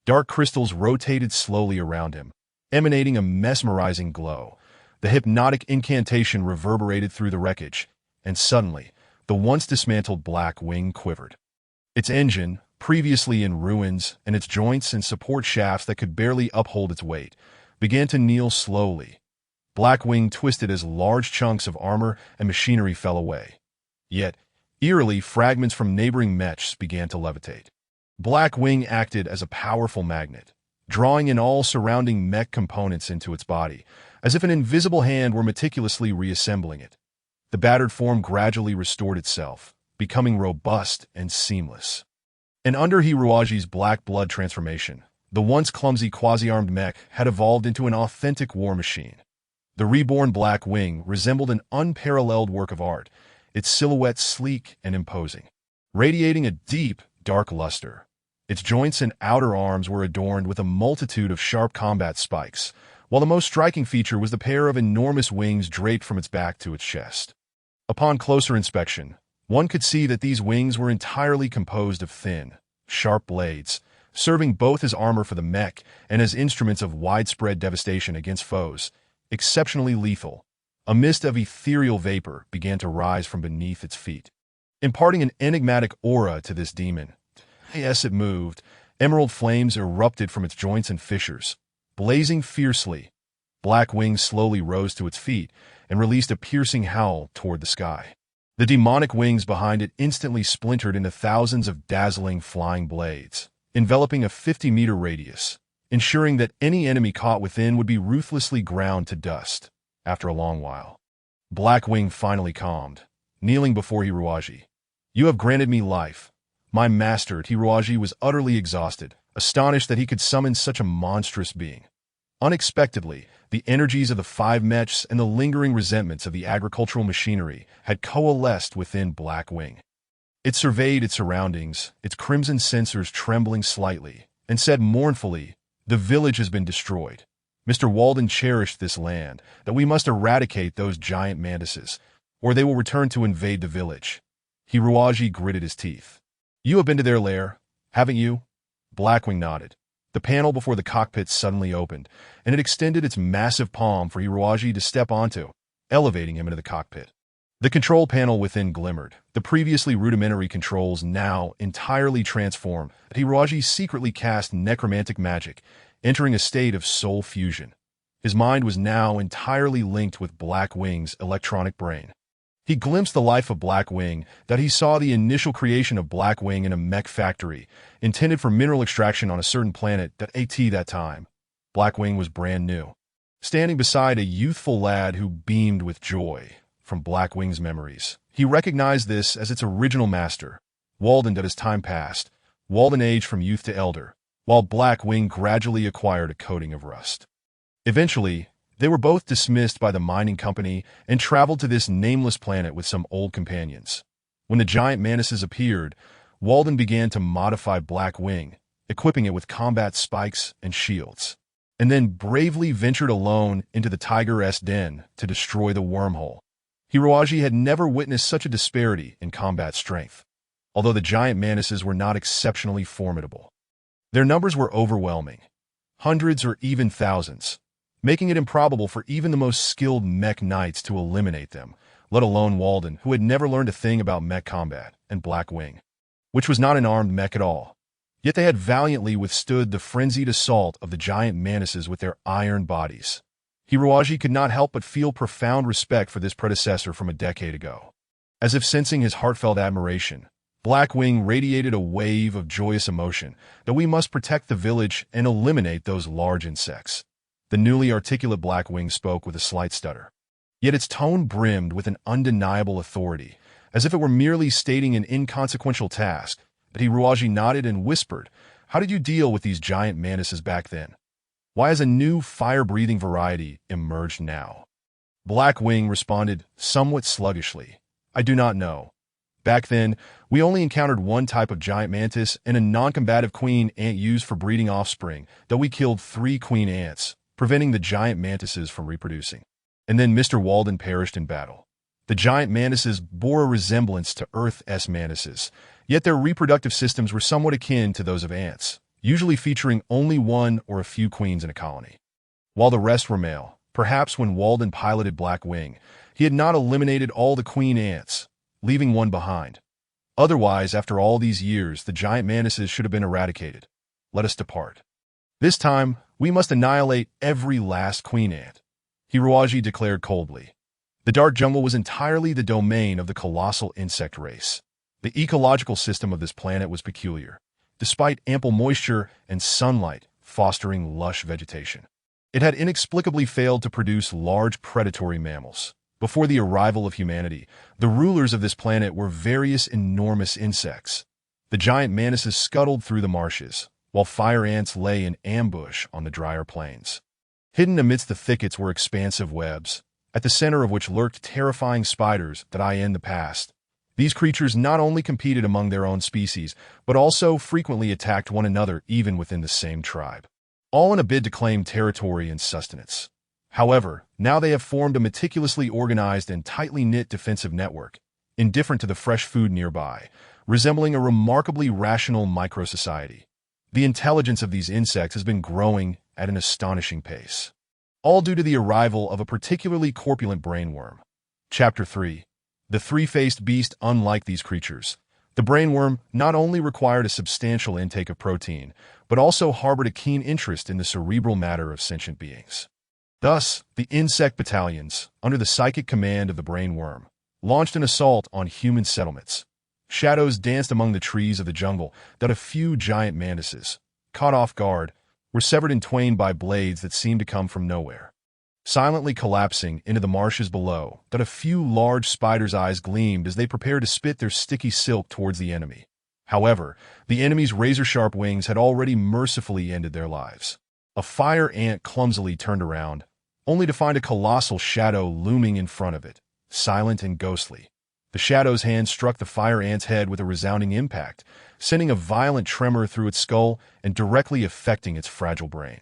Dark crystals rotated slowly around him, emanating a mesmerizing glow. The hypnotic incantation reverberated through the wreckage, and suddenly, the once dismantled black wing quivered. Its engine, previously in ruins, and its joints and support shafts that could barely uphold its weight, began to kneel slowly. Black wing twisted as large chunks of armor and machinery fell away. Yet, eerily, fragments from neighboring mechs began to levitate. Black wing acted as a powerful magnet, drawing in all surrounding mech components into its body, as if an invisible hand were meticulously reassembling it. The battered form gradually restored itself, becoming robust and seamless. And under Hiroji's black blood transformation, the once clumsy quasi-armed mech had evolved into an authentic war machine. The reborn black wing resembled an unparalleled work of art, its silhouette sleek and imposing, radiating a deep, dark luster. Its joints and outer arms were adorned with a multitude of sharp combat spikes, while the most striking feature was the pair of enormous wings draped from its back to its chest. Upon closer inspection, one could see that these wings were entirely composed of thin, sharp blades, serving both as armor for the mech and as instruments of widespread devastation against foes, exceptionally lethal. A mist of ethereal vapor began to rise from beneath its feet, imparting an enigmatic aura to this demon. As it moved, emerald flames erupted from its joints and fissures, blazing fiercely. Black wings slowly rose to its feet and released a piercing howl toward the sky. The demonic wings behind it instantly splintered into thousands of dazzling flying blades, enveloping a 50-meter radius, ensuring that any enemy caught within would be ruthlessly ground to dust. After a long while, Blackwing finally calmed, kneeling before Hiroji. "You have granted me life. My master." Hiroji was utterly exhausted, astonished that he could summon such a monstrous being. Unexpectedly, the energies of the five mechs and the lingering resentments of the agricultural machinery had coalesced within Blackwing. It surveyed its surroundings, its crimson sensors trembling slightly, and said mournfully, "The village has been destroyed. Mr. Walden cherished this land, that we must eradicate those giant mantises, or they will return to invade the village." Hiroji gritted his teeth. "You have been to their lair, haven't you?" Blackwing nodded. The panel before the cockpit suddenly opened, and it extended its massive palm for Hiroji to step onto, elevating him into the cockpit. The control panel within glimmered, the previously rudimentary controls now entirely transformed. Hiroji secretly cast necromantic magic, entering a state of soul fusion. His mind was now entirely linked with Blackwing's electronic brain. He glimpsed the life of Blackwing, that he saw the initial creation of Blackwing in a mech factory, intended for mineral extraction on a certain planet that time. Blackwing was brand new, standing beside a youthful lad who beamed with joy from Blackwing's memories. He recognized this as its original master, Walden. As time passed, Walden aged from youth to elder, while Blackwing gradually acquired a coating of rust. Eventually, they were both dismissed by the mining company and traveled to this nameless planet with some old companions. When the giant mantises appeared, Walden began to modify Blackwing, equipping it with combat spikes and shields, and then bravely ventured alone into the Tiger's den to destroy the wormhole. Hiroaji had never witnessed such a disparity in combat strength, although the giant mantises were not exceptionally formidable. Their numbers were overwhelming, hundreds or even thousands, making it improbable for even the most skilled mech knights to eliminate them, let alone Walden, who had never learned a thing about mech combat, and Blackwing, which was not an armed mech at all. Yet they had valiantly withstood the frenzied assault of the giant mantises with their iron bodies. Hiroaji could not help but feel profound respect for this predecessor from a decade ago. As if sensing his heartfelt admiration, Blackwing radiated a wave of joyous emotion that we must protect the village and eliminate those large insects. The newly articulate Blackwing spoke with a slight stutter, yet its tone brimmed with an undeniable authority, as if it were merely stating an inconsequential task. But Hiroaji nodded and whispered, "How did you deal with these giant mantises back then? Why has a new fire-breathing variety emerged now?" Blackwing responded somewhat sluggishly, "I do not know. Back then, we only encountered one type of giant mantis and a non-combative queen ant used for breeding offspring, though we killed 3 queen ants, preventing the giant mantises from reproducing. And then Mr. Walden perished in battle. The giant mantises bore a resemblance to Earth's mantises, yet their reproductive systems were somewhat akin to those of ants, usually featuring only one or a few queens in a colony. While the rest were male, perhaps when Walden piloted Blackwing, he had not eliminated all the queen ants, leaving one behind. Otherwise, after all these years, the giant mantises should have been eradicated. Let us depart. This time, we must annihilate every last queen ant," Hiroaji declared coldly. The dark jungle was entirely the domain of the colossal insect race. The ecological system of this planet was peculiar, despite ample moisture and sunlight fostering lush vegetation. It had inexplicably failed to produce large predatory mammals. Before the arrival of humanity, the rulers of this planet were various enormous insects. The giant mantises scuttled through the marshes, while fire ants lay in ambush on the drier plains. Hidden amidst the thickets were expansive webs, at the center of which lurked terrifying spiders that in the past. These creatures not only competed among their own species, but also frequently attacked one another even within the same tribe, all in a bid to claim territory and sustenance. However, now they have formed a meticulously organized and tightly knit defensive network, indifferent to the fresh food nearby, resembling a remarkably rational microsociety. The intelligence of these insects has been growing at an astonishing pace, all due to the arrival of a particularly corpulent brainworm. Chapter 3. The three-faced beast. Unlike these creatures, the brainworm not only required a substantial intake of protein, but also harbored a keen interest in the cerebral matter of sentient beings. Thus, the insect battalions, under the psychic command of the brainworm, launched an assault on human settlements. Shadows danced among the trees of the jungle that a few giant mantises, caught off guard, were severed in twain by blades that seemed to come from nowhere. Silently collapsing into the marshes below, that a few large spiders' eyes gleamed as they prepared to spit their sticky silk towards the enemy. However, the enemy's razor-sharp wings had already mercifully ended their lives. A fire ant clumsily turned around, only to find a colossal shadow looming in front of it, silent and ghostly. The shadow's hand struck the fire ant's head with a resounding impact, sending a violent tremor through its skull and directly affecting its fragile brain.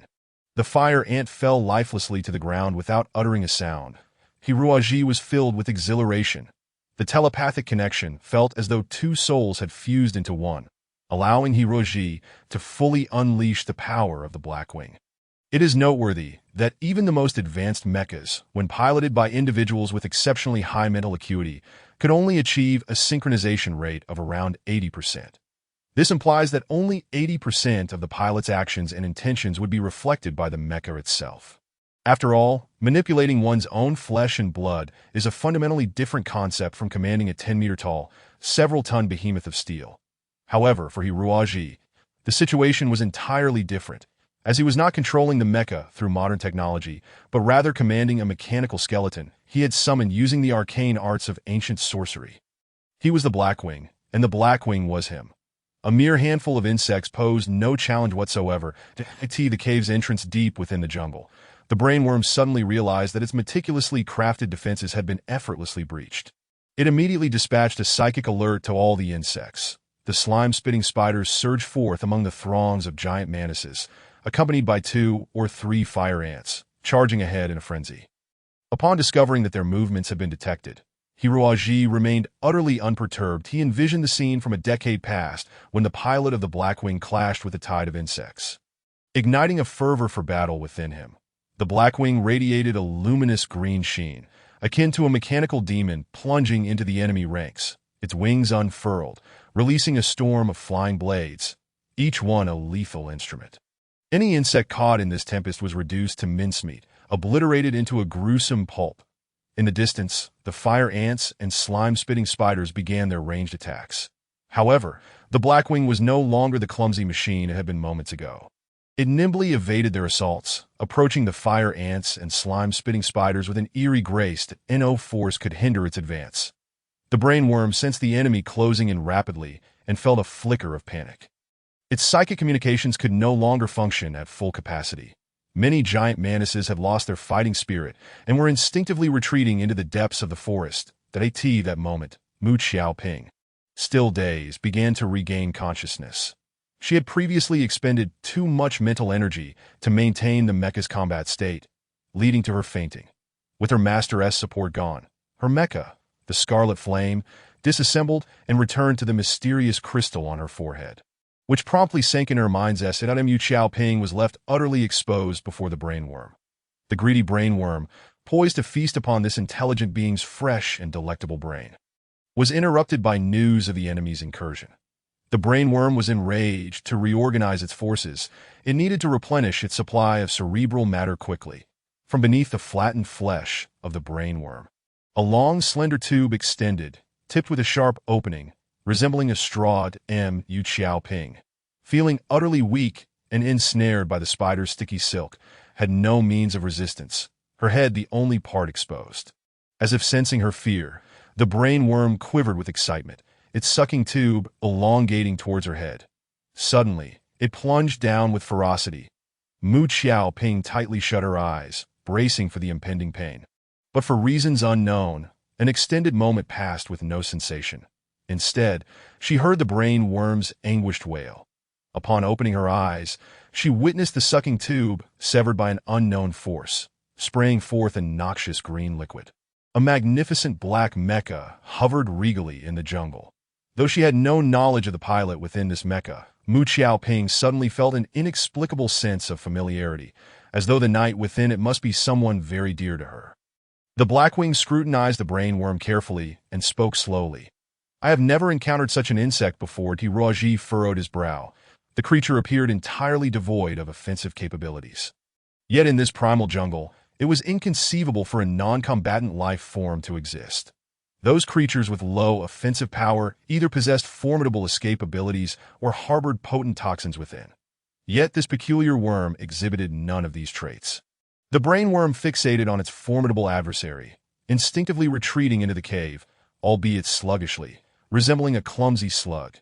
The fire ant fell lifelessly to the ground without uttering a sound. Hiroaji was filled with exhilaration. The telepathic connection felt as though 2 souls had fused into one, allowing Hiroaji to fully unleash the power of the Blackwing. It is noteworthy that even the most advanced mechas, when piloted by individuals with exceptionally high mental acuity, could only achieve a synchronization rate of around 80%. This implies that only 80% of the pilot's actions and intentions would be reflected by the mecha itself. After all, manipulating one's own flesh and blood is a fundamentally different concept from commanding a 10-meter-tall, several-ton behemoth of steel. However, for Hiruaji, the situation was entirely different, as he was not controlling the mecha through modern technology, but rather commanding a mechanical skeleton he had summoned using the arcane arts of ancient sorcery. He was the Blackwing, and the Blackwing was him. A mere handful of insects posed no challenge whatsoever to the cave's entrance deep within the jungle. The brainworm suddenly realized that its meticulously crafted defenses had been effortlessly breached. It immediately dispatched a psychic alert to all the insects. The slime-spitting spiders surged forth among the throngs of giant mantises, accompanied by 2 or 3 fire ants, charging ahead in a frenzy. Upon discovering that their movements had been detected, Hiruaji remained utterly unperturbed. He envisioned the scene from a decade past when the pilot of the Blackwing clashed with a tide of insects. Igniting a fervor for battle within him, the Blackwing radiated a luminous green sheen, akin to a mechanical demon plunging into the enemy ranks, its wings unfurled, releasing a storm of flying blades, each one a lethal instrument. Any insect caught in this tempest was reduced to mincemeat, obliterated into a gruesome pulp. In the distance, the fire ants and slime-spitting spiders began their ranged attacks. However, the Blackwing was no longer the clumsy machine it had been moments ago. It nimbly evaded their assaults, approaching the fire ants and slime-spitting spiders with an eerie grace that no force could hinder its advance. The brainworm sensed the enemy closing in rapidly and felt a flicker of panic. Its psychic communications could no longer function at full capacity. Many giant mantises had lost their fighting spirit and were instinctively retreating into the depths of the forest. That moment, Mu Xiaoping, still dazed, began to regain consciousness. She had previously expended too much mental energy to maintain the mecha's combat state, leading to her fainting. With her Master S support gone, her mecha, the Scarlet Flame, disassembled and returned to the mysterious crystal on her forehead, which promptly sank in her mind's essence. Mu Xiaoping was left utterly exposed before the brainworm. The greedy brainworm, poised to feast upon this intelligent being's fresh and delectable brain, was interrupted by news of the enemy's incursion. The brainworm was enraged. To reorganize its forces, it needed to replenish its supply of cerebral matter quickly. From beneath the flattened flesh of the brainworm, a long, slender tube extended, tipped with a sharp opening, resembling a straw. Mu Xiaoping, feeling utterly weak and ensnared by the spider's sticky silk, had no means of resistance, her head the only part exposed. As if sensing her fear, the brainworm quivered with excitement, its sucking tube elongating towards her head. Suddenly, it plunged down with ferocity. Mu Xiaoping tightly shut her eyes, bracing for the impending pain. But for reasons unknown, an extended moment passed with no sensation. Instead, she heard the brainworm's anguished wail. Upon opening her eyes, she witnessed the sucking tube, severed by an unknown force, spraying forth a noxious green liquid. A magnificent black mecha hovered regally in the jungle. Though she had no knowledge of the pilot within this mecha, Mu Xiaoping suddenly felt an inexplicable sense of familiarity, as though the knight within it must be someone very dear to her. The Blackwing scrutinized the brainworm carefully and spoke slowly. "I have never encountered such an insect before." Hiruaji furrowed his brow. The creature appeared entirely devoid of offensive capabilities. Yet in this primal jungle, it was inconceivable for a non-combatant life form to exist. Those creatures with low offensive power either possessed formidable escape abilities or harbored potent toxins within. Yet this peculiar worm exhibited none of these traits. The brainworm fixated on its formidable adversary, instinctively retreating into the cave, albeit sluggishly, resembling a clumsy slug.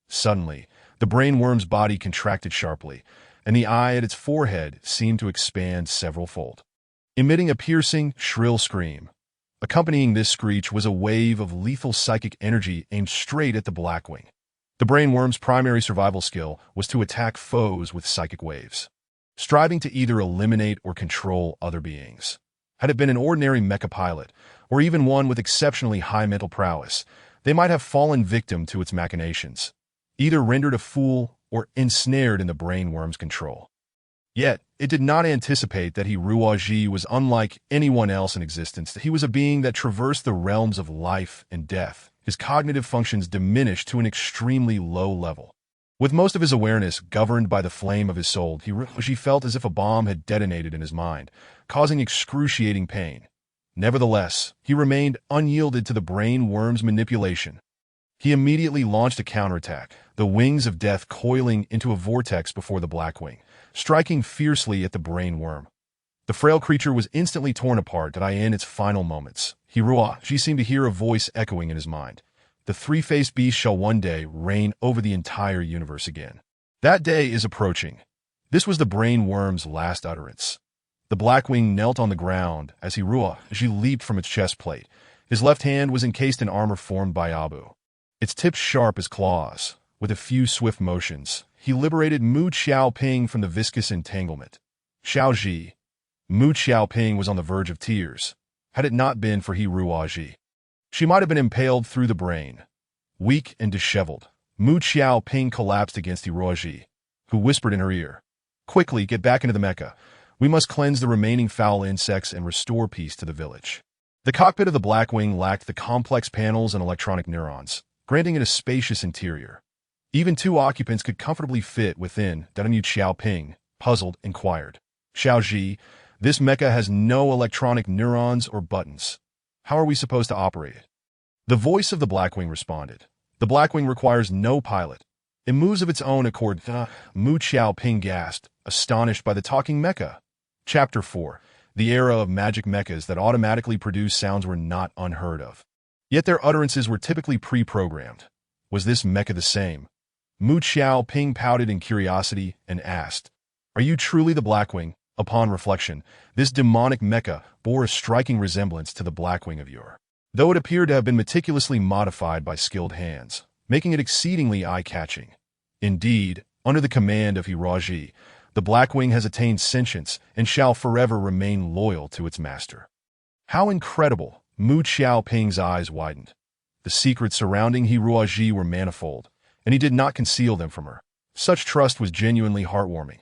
Suddenly, the brainworm's body contracted sharply, and the eye at its forehead seemed to expand several-fold, emitting a piercing, shrill scream. Accompanying this screech was a wave of lethal psychic energy aimed straight at the Blackwing. The brainworm's primary survival skill was to attack foes with psychic waves, striving to either eliminate or control other beings. Had it been an ordinary mecha pilot, or even one with exceptionally high mental prowess, they might have fallen victim to its machinations, either rendered a fool or ensnared in the brainworm's control. Yet, it did not anticipate that Hiruaji was unlike anyone else in existence. He was a being that traversed the realms of life and death. His cognitive functions diminished to an extremely low level. With most of his awareness governed by the flame of his soul, he felt as if a bomb had detonated in his mind, causing excruciating pain. Nevertheless, he remained unyielded to the brain worm's manipulation. He immediately launched a counterattack, the wings of death coiling into a vortex before the Blackwing, striking fiercely at the brain worm. The frail creature was instantly torn apart in its final moments. She seemed to hear a voice echoing in his mind. The three-faced beast shall one day reign over the entire universe again. That day is approaching. This was the brain worm's last utterance. The Blackwing knelt on the ground as he leaped from its chest plate. His left hand was encased in armor formed by Abu, its tips sharp as claws. With a few swift motions, he liberated Mu Xiaoping from the viscous entanglement. Xiaoji. Mu Xiaoping was on the verge of tears. Had it not been for Ji, she might have been impaled through the brain. Weak and disheveled, Mu Xiaoping collapsed against Ji, who whispered in her ear, "Quickly, get back into the Mecha. We must cleanse the remaining foul insects and restore peace to the village." The cockpit of the Blackwing lacked the complex panels and electronic neurons, granting it a spacious interior. Even two occupants could comfortably fit within. Mu Xiaoping, puzzled, inquired, "Xiaoji, this mecha has no electronic neurons or buttons. How are we supposed to operate it?" The voice of the Blackwing responded, "The Blackwing requires no pilot. It moves of its own accord." Mu Xiaoping gasped, astonished by the talking mecha. Chapter 4. The era of magic mechas that automatically produce sounds were not unheard of. Yet their utterances were typically pre-programmed. Was this mecha the same? Mu Xiaoping pouted in curiosity and asked, "Are you truly the Blackwing?" Upon reflection, this demonic mecha bore a striking resemblance to the Blackwing of yore, though it appeared to have been meticulously modified by skilled hands, making it exceedingly eye-catching. Indeed, under the command of Ji, the Blackwing has attained sentience and shall forever remain loyal to its master. How incredible! Mu Xiaoping's eyes widened. The secrets surrounding Ji were manifold, and he did not conceal them from her. Such trust was genuinely heartwarming.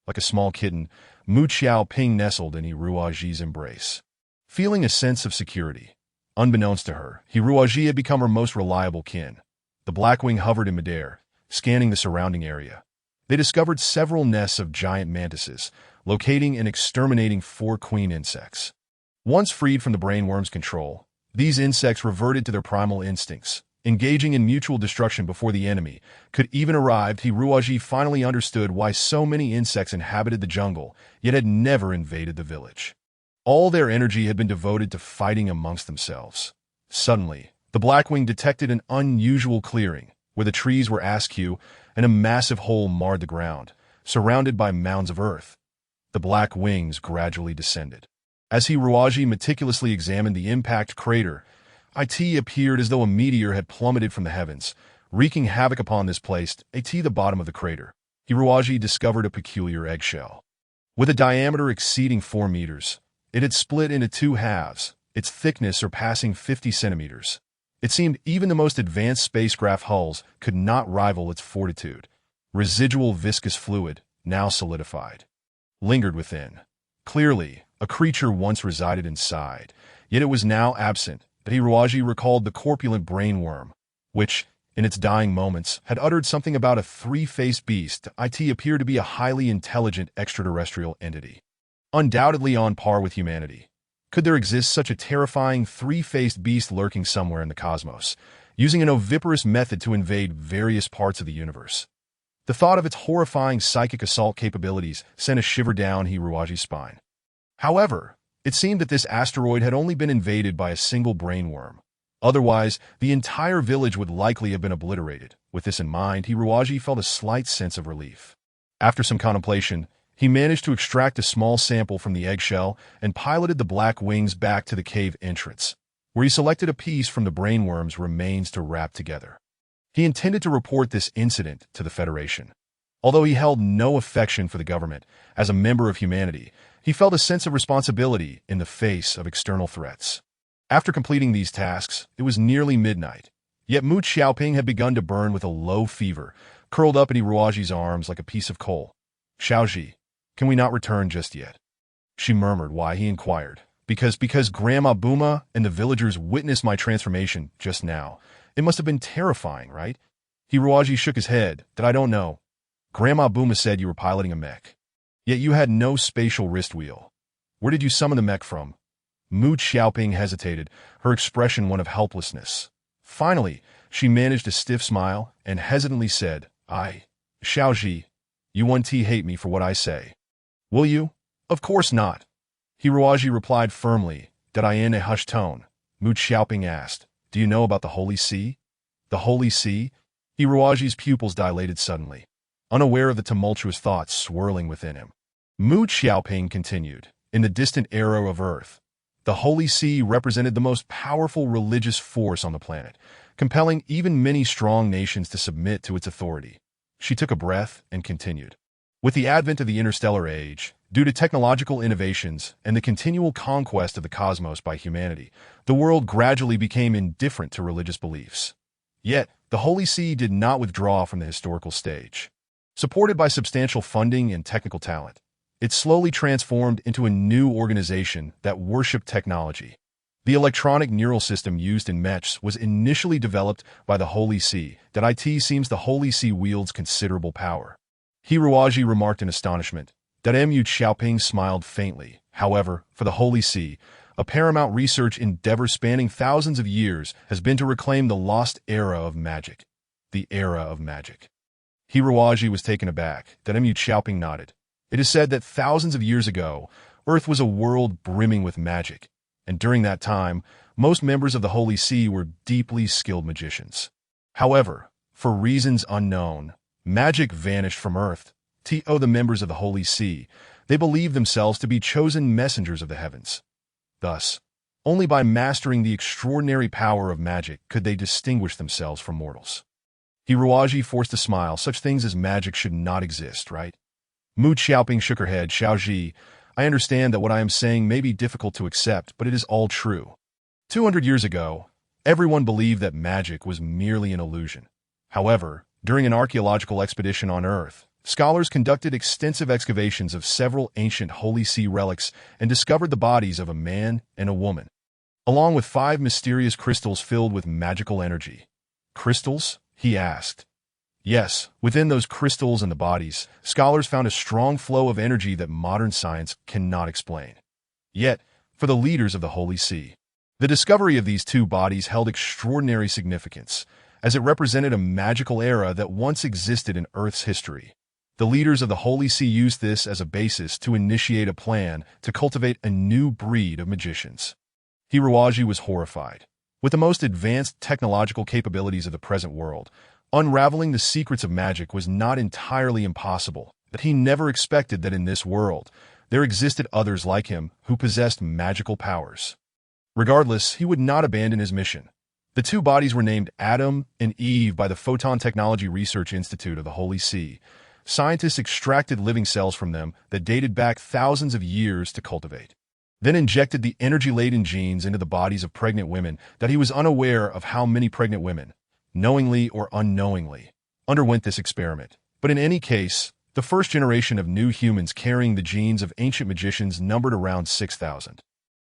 Like a small kitten, Mu Xiaoping nestled in Ji's embrace, feeling a sense of security. Unbeknownst to her, Ji had become her most reliable kin. The Blackwing hovered in midair, scanning the surrounding area. They discovered several nests of giant mantises, locating and exterminating 4 queen insects. Once freed from the brainworm's control, these insects reverted to their primal instincts, engaging in mutual destruction before the enemy could even arrive. Ji finally understood why so many insects inhabited the jungle, yet had never invaded the village. All their energy had been devoted to fighting amongst themselves. Suddenly, the Blackwing detected an unusual clearing, where the trees were askew and a massive hole marred the ground, surrounded by mounds of earth. The black wings gradually descended. As Ji meticulously examined the impact crater, it appeared as though a meteor had plummeted from the heavens, wreaking havoc upon this place. At the bottom of the crater, Ji discovered a peculiar eggshell. With a diameter exceeding 4 meters, it had split into 2 halves, its thickness surpassing 50 centimeters. It seemed even the most advanced spacecraft hulls could not rival its fortitude. Residual viscous fluid, now solidified, lingered within. Clearly, a creature once resided inside, yet it was now absent. Ji recalled the corpulent brainworm, which, in its dying moments, had uttered something about a 3-faced beast. It appeared to be a highly intelligent extraterrestrial entity, undoubtedly on par with humanity. Could there exist such a terrifying 3-faced beast lurking somewhere in the cosmos, using an oviparous method to invade various parts of the universe? The thought of its horrifying psychic assault capabilities sent a shiver down Ji's spine. However, it seemed that this asteroid had only been invaded by a single brainworm. Otherwise, the entire village would likely have been obliterated. With this in mind, Ji felt a slight sense of relief. After some contemplation, he managed to extract a small sample from the eggshell and piloted the black wings back to the cave entrance, where he selected a piece from the brainworm's remains to wrap together. He intended to report this incident to the Federation. Although he held no affection for the government, as a member of humanity, he felt a sense of responsibility in the face of external threats. After completing these tasks, it was nearly midnight. Yet Mu Xiaoping had begun to burn with a low fever, curled up in Ji's arms like a piece of coal. "Xiaoji, can we not return just yet?" She murmured. Why? He inquired. Because Grandma Buma and the villagers witnessed my transformation just now. It must have been terrifying, right? Hiroaji shook his head. That I don't know. Grandma Booma said you were piloting a mech. Yet you had no spatial wrist wheel. Where did you summon the mech from? Mu Xiaoping hesitated, her expression one of helplessness. Finally, she managed a stiff smile and hesitantly said, Xiaoji, you 1T hate me for what I say. Will you? Of course not. Hiroaji replied firmly. Did I in a hushed tone? Mu Xiaoping asked, do you know about the Holy See? The Holy See? Hiroaji's pupils dilated suddenly, unaware of the tumultuous thoughts swirling within him. Mu Xiaoping continued, in the distant era of Earth, the Holy See represented the most powerful religious force on the planet, compelling even many strong nations to submit to its authority. She took a breath and continued. With the advent of the interstellar age, due to technological innovations and the continual conquest of the cosmos by humanity, the world gradually became indifferent to religious beliefs. Yet, the Holy See did not withdraw from the historical stage. Supported by substantial funding and technical talent, it slowly transformed into a new organization that worshipped technology. The electronic neural system used in mechs was initially developed by the Holy See. That it seems the Holy See wields considerable power. Hiroaji remarked in astonishment. Mu Xiaoping smiled faintly. However, for the Holy See, a paramount research endeavor spanning thousands of years has been to reclaim the lost era of magic. The era of magic. Hiroaji was taken aback. Mu Xiaoping nodded. It is said that thousands of years ago, Earth was a world brimming with magic, and during that time, most members of the Holy See were deeply skilled magicians. However, for reasons unknown, magic vanished from Earth. The members of the Holy See, they believed themselves to be chosen messengers of the heavens. Thus, only by mastering the extraordinary power of magic could they distinguish themselves from mortals. Hiroaji forced a smile. Such things as magic should not exist, right? Mu Xiaoping shook her head. Xiaoji, I understand that what I am saying may be difficult to accept, but it is all true. 200 years ago, everyone believed that magic was merely an illusion. However, during an archaeological expedition on Earth, scholars conducted extensive excavations of several ancient Holy See relics and discovered the bodies of a man and a woman, along with 5 mysterious crystals filled with magical energy. Crystals? He asked. Yes, within those crystals and the bodies, scholars found a strong flow of energy that modern science cannot explain. Yet, for the leaders of the Holy See, the discovery of these 2 bodies held extraordinary significance, as it represented a magical era that once existed in Earth's history. The leaders of the Holy See used this as a basis to initiate a plan to cultivate a new breed of magicians. Hiroaji was horrified. With the most advanced technological capabilities of the present world, unraveling the secrets of magic was not entirely impossible, but he never expected that in this world, there existed others like him who possessed magical powers. Regardless, he would not abandon his mission. The 2 bodies were named Adam and Eve by the Photon Technology Research Institute of the Holy See. Scientists extracted living cells from them that dated back thousands of years to cultivate, then injected the energy-laden genes into the bodies of pregnant women. That he was unaware of how many pregnant women, knowingly or unknowingly, underwent this experiment. But in any case, the first generation of new humans carrying the genes of ancient magicians numbered around 6,000.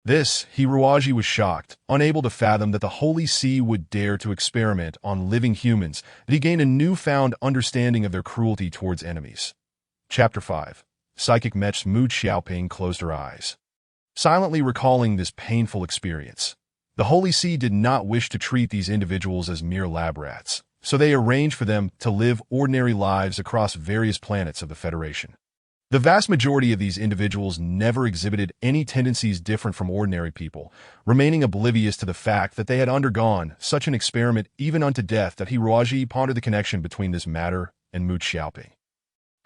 This, Hiroaji was shocked, unable to fathom that the Holy See would dare to experiment on living humans, that he gained a newfound understanding of their cruelty towards enemies. Chapter 5. Psychic Mechs. Mu Xiaoping closed her eyes, silently recalling this painful experience. The Holy See did not wish to treat these individuals as mere lab rats, so they arranged for them to live ordinary lives across various planets of the Federation. The vast majority of these individuals never exhibited any tendencies different from ordinary people, remaining oblivious to the fact that they had undergone such an experiment even unto death. That Hiroaji pondered the connection between this matter and Mu Xiaoping.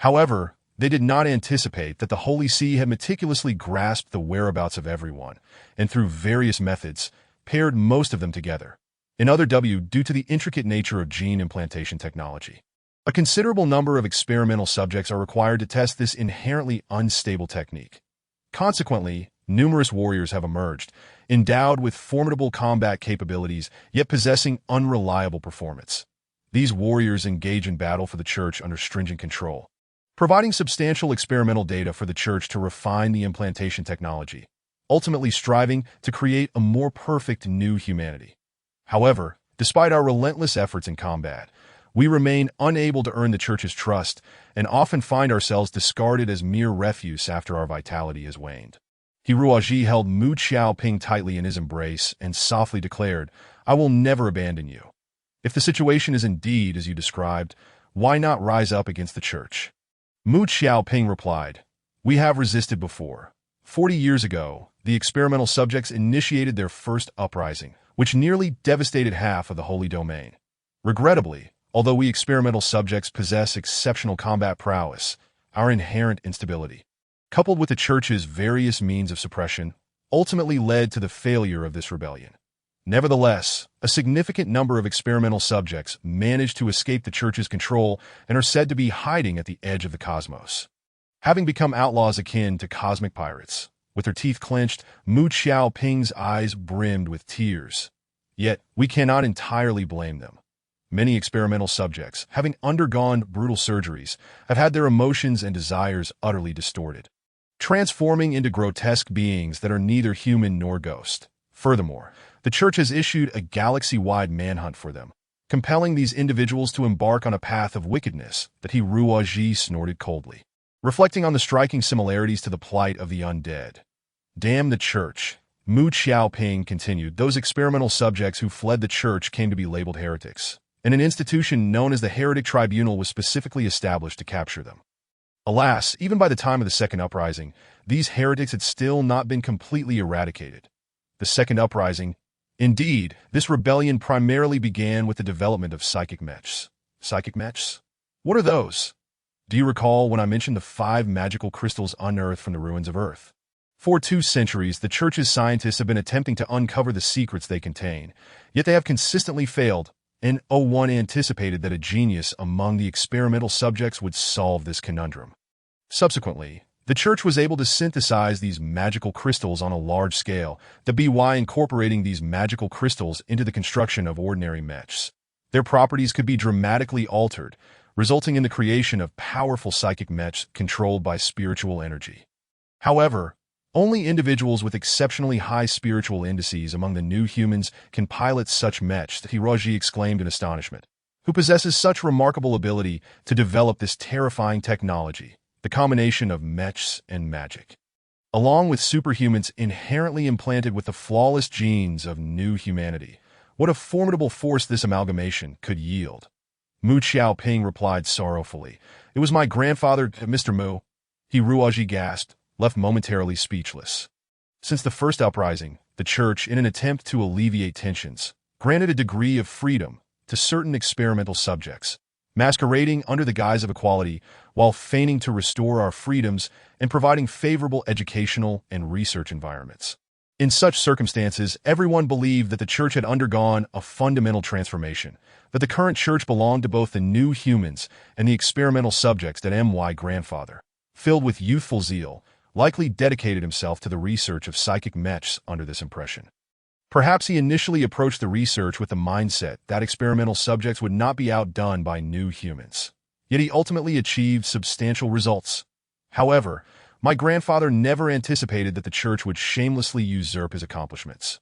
However, they did not anticipate that the Holy See had meticulously grasped the whereabouts of everyone, and through various methods, paired most of them together. Due to the intricate nature of gene implantation technology, a considerable number of experimental subjects are required to test this inherently unstable technique. Consequently, numerous warriors have emerged, endowed with formidable combat capabilities, yet possessing unreliable performance. These warriors engage in battle for the Church under stringent control, providing substantial experimental data for the Church to refine the implantation technology, ultimately striving to create a more perfect new humanity. However, despite our relentless efforts in combat, We remain unable to earn the church's trust and often find ourselves discarded as mere refuse after our vitality has waned. Hiruoji held Mu Xiaoping tightly in his embrace and softly declared, "I will never abandon you. If the situation is indeed as you described, why not rise up against the church?" Mu Xiaoping replied, "We have resisted before. 40 years ago, the experimental subjects initiated their first uprising, which nearly devastated half of the Holy Domain. Regrettably, although we experimental subjects possess exceptional combat prowess, our inherent instability, coupled with the church's various means of suppression, ultimately led to the failure of this rebellion. Nevertheless, a significant number of experimental subjects managed to escape the church's control and are said to be hiding at the edge of the cosmos. Having become outlaws akin to cosmic pirates, with their teeth clenched, Mu Xiaoping's eyes brimmed with tears. Yet, we cannot entirely blame them. Many experimental subjects, having undergone brutal surgeries, have had their emotions and desires utterly distorted, transforming into grotesque beings that are neither human nor ghost. Furthermore, the church has issued a galaxy-wide manhunt for them, compelling these individuals to embark on a path of wickedness that Hiruoji snorted coldly, reflecting on the striking similarities to the plight of the undead. Damn the church, Mu Xiaoping continued. Those experimental subjects who fled the church came to be labeled heretics, and an institution known as the Heretic Tribunal was specifically established to capture them. Alas, even by the time of the Second Uprising, these heretics had still not been completely eradicated. The Second Uprising, indeed, this rebellion primarily began with the development of psychic mechs. Psychic mechs? What are those? Do you recall when I mentioned the 5 magical crystals unearthed from the ruins of Earth? For 2 centuries, the church's scientists have been attempting to uncover the secrets they contain, yet they have consistently failed, and one anticipated that a genius among the experimental subjects would solve this conundrum. Subsequently, the church was able to synthesize these magical crystals on a large scale, by incorporating these magical crystals into the construction of ordinary mechs. Their properties could be dramatically altered, resulting in the creation of powerful psychic mechs controlled by spiritual energy. However, only individuals with exceptionally high spiritual indices among the new humans can pilot such mechs, Hiroji exclaimed in astonishment. Who possesses such remarkable ability to develop this terrifying technology, the combination of mechs and magic, along with superhumans inherently implanted with the flawless genes of new humanity? What a formidable force this amalgamation could yield. Mu Xiaoping replied sorrowfully. It was my grandfather, Mr. Mu. Hiruoji gasped, left momentarily speechless. Since the first uprising, the church, in an attempt to alleviate tensions, granted a degree of freedom to certain experimental subjects, masquerading under the guise of equality while feigning to restore our freedoms and providing favorable educational and research environments. In such circumstances, everyone believed that the church had undergone a fundamental transformation, that the current church belonged to both the new humans and the experimental subjects. That my grandfather, filled with youthful zeal, likely dedicated himself to the research of psychic mechs under this impression. Perhaps he initially approached the research with the mindset that experimental subjects would not be outdone by new humans. Yet he ultimately achieved substantial results. However, my grandfather never anticipated that the church would shamelessly usurp his accomplishments,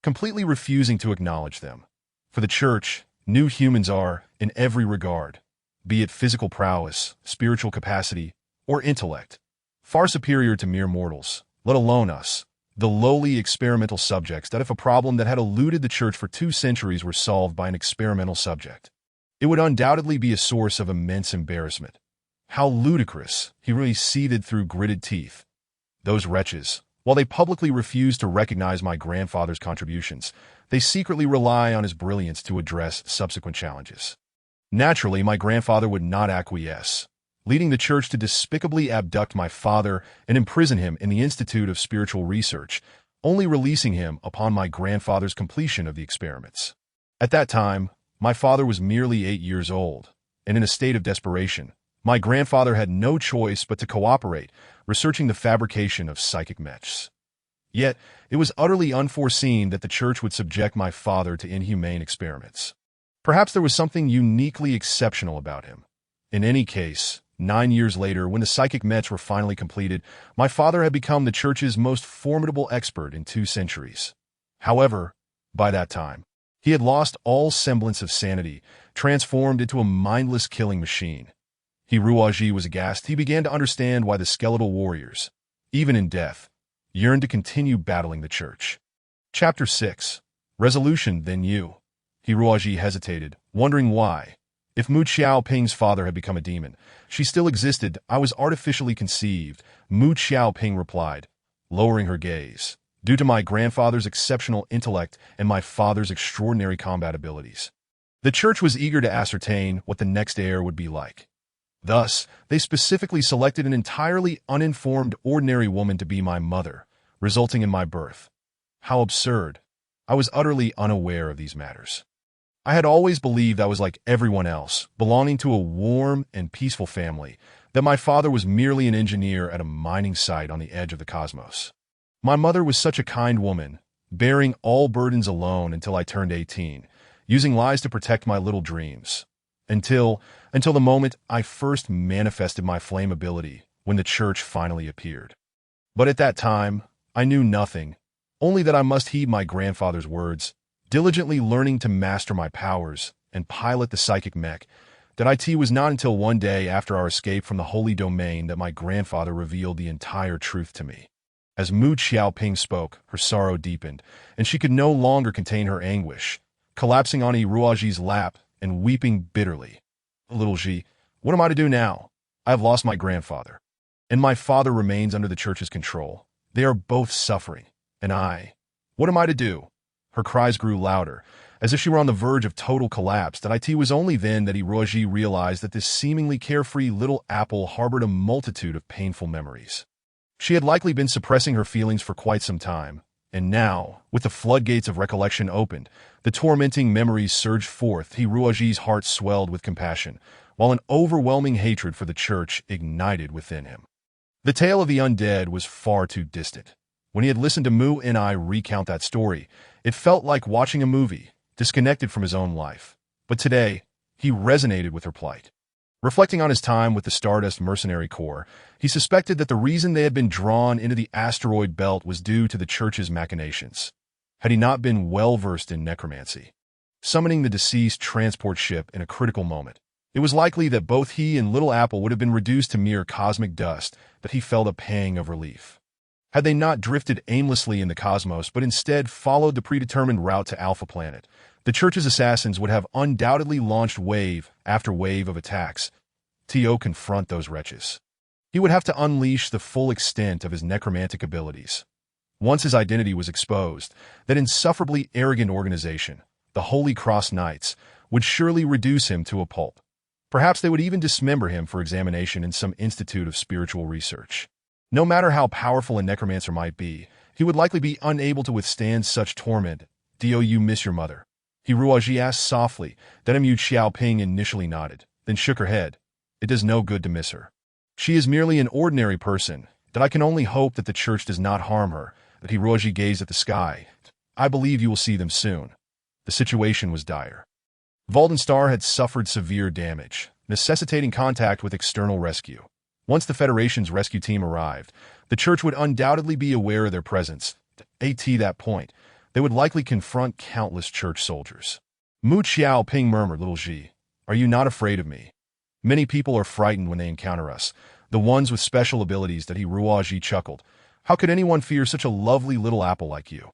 completely refusing to acknowledge them. For the church, new humans are, in every regard, be it physical prowess, spiritual capacity, or intellect, far superior to mere mortals, let alone us, the lowly experimental subjects. That if a problem that had eluded the church for 2 centuries were solved by an experimental subject, it would undoubtedly be a source of immense embarrassment. How ludicrous, he really seethed through gritted teeth. Those wretches, while they publicly refuse to recognize my grandfather's contributions, they secretly rely on his brilliance to address subsequent challenges. Naturally, my grandfather would not acquiesce, leading the church to despicably abduct my father and imprison him in the Institute of Spiritual Research, only releasing him upon my grandfather's completion of the experiments. At that time, my father was merely 8 years old, and in a state of desperation, my grandfather had no choice but to cooperate, researching the fabrication of psychic mechs. Yet, it was utterly unforeseen that the church would subject my father to inhumane experiments. Perhaps there was something uniquely exceptional about him. In any case, 9 years later, when the psychic mechs were finally completed, my father had become the church's most formidable expert in 2 centuries. However, by that time, He had lost all semblance of sanity, transformed into a mindless killing machine. Hiruaji was aghast. He began to understand why the skeletal warriors, even in death, yearned to continue battling the church. Chapter 6. Resolution, then you. Hiruaji hesitated, wondering why. If Mu Xiaoping's father had become a demon, she still existed. I was artificially conceived, Mu Xiaoping replied, lowering her gaze, due to my grandfather's exceptional intellect and my father's extraordinary combat abilities. The church was eager to ascertain what the next heir would be like. Thus, they specifically selected an entirely uninformed ordinary woman to be my mother, resulting in my birth. How absurd. I was utterly unaware of these matters. I had always believed I was like everyone else, belonging to a warm and peaceful family, that my father was merely an engineer at a mining site on the edge of the cosmos. My mother was such a kind woman, bearing all burdens alone until I turned 18, using lies to protect my little dreams. Until the moment I first manifested my flame ability, when the church finally appeared. But at that time, I knew nothing, only that I must heed my grandfather's words, diligently learning to master my powers and pilot the psychic mech. That it was not until one day after our escape from the holy domain that my grandfather revealed the entire truth to me. As Mu Xiaoping spoke, her sorrow deepened, and she could no longer contain her anguish, collapsing on Iruaji's lap and weeping bitterly. Little Ji, what am I to do now? I have lost my grandfather, and my father remains under the church's control. They are both suffering, and what am I to do? Her cries grew louder, as if she were on the verge of total collapse. It was only then that Hiroji realized that this seemingly carefree little apple harbored a multitude of painful memories. She had likely been suppressing her feelings for quite some time, and now, with the floodgates of recollection opened, the tormenting memories surged forth. Hiroji's heart swelled with compassion, while an overwhelming hatred for the church ignited within him. The tale of the undead was far too distant. When he had listened to Mu and I recount that story, it felt like watching a movie, disconnected from his own life. But today, he resonated with her plight. Reflecting on his time with the Stardust Mercenary Corps, he suspected that the reason they had been drawn into the asteroid belt was due to the church's machinations. Had he not been well-versed in necromancy, summoning the deceased transport ship in a critical moment, it was likely that both he and Little Apple would have been reduced to mere cosmic dust. That he felt a pang of relief. Had they not drifted aimlessly in the cosmos but instead followed the predetermined route to Alpha Planet, the church's assassins would have undoubtedly launched wave after wave of attacks to confront those wretches. He would have to unleash the full extent of his necromantic abilities. Once his identity was exposed, that insufferably arrogant organization, the Holy Cross Knights, would surely reduce him to a pulp. Perhaps they would even dismember him for examination in some institute of spiritual research. No matter how powerful a necromancer might be, he would likely be unable to withstand such torment. Do you miss your mother? Hiruaji asked softly. That Mu Xiaoping initially nodded, then shook her head. It does no good to miss her. She is merely an ordinary person. That I can only hope that the church does not harm her. That Hiruaji gazed at the sky. I believe you will see them soon. The situation was dire. Valdenstar had suffered severe damage, necessitating contact with external rescue. Once the Federation's rescue team arrived, the church would undoubtedly be aware of their presence. At that point, they would likely confront countless church soldiers. Mu Xiaoping murmured, Little Ji, are you not afraid of me? Many people are frightened when they encounter us, the ones with special abilities. That Hiruaji chuckled. How could anyone fear such a lovely little apple like you?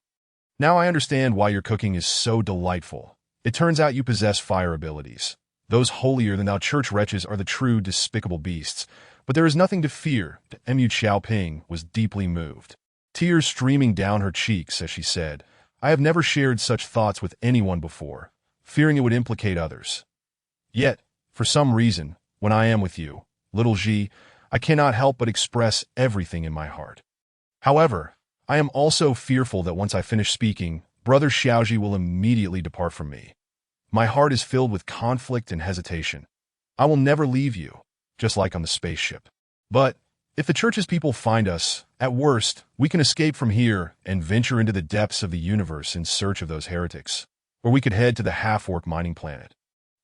Now I understand why your cooking is so delightful. It turns out you possess fire abilities. Those holier-than-thou church wretches are the true despicable beasts. But there is nothing to fear. Mu Xiaoping was deeply moved, tears streaming down her cheeks as she said, I have never shared such thoughts with anyone before, fearing it would implicate others. Yet, for some reason, when I am with you, Little Ji, I cannot help but express everything in my heart. However, I am also fearful that once I finish speaking, Brother Xiaoji will immediately depart from me. My heart is filled with conflict and hesitation. I will never leave you, just like on the spaceship. But if the church's people find us, at worst, we can escape from here and venture into the depths of the universe in search of those heretics. Or we could head to the half-orc mining planet,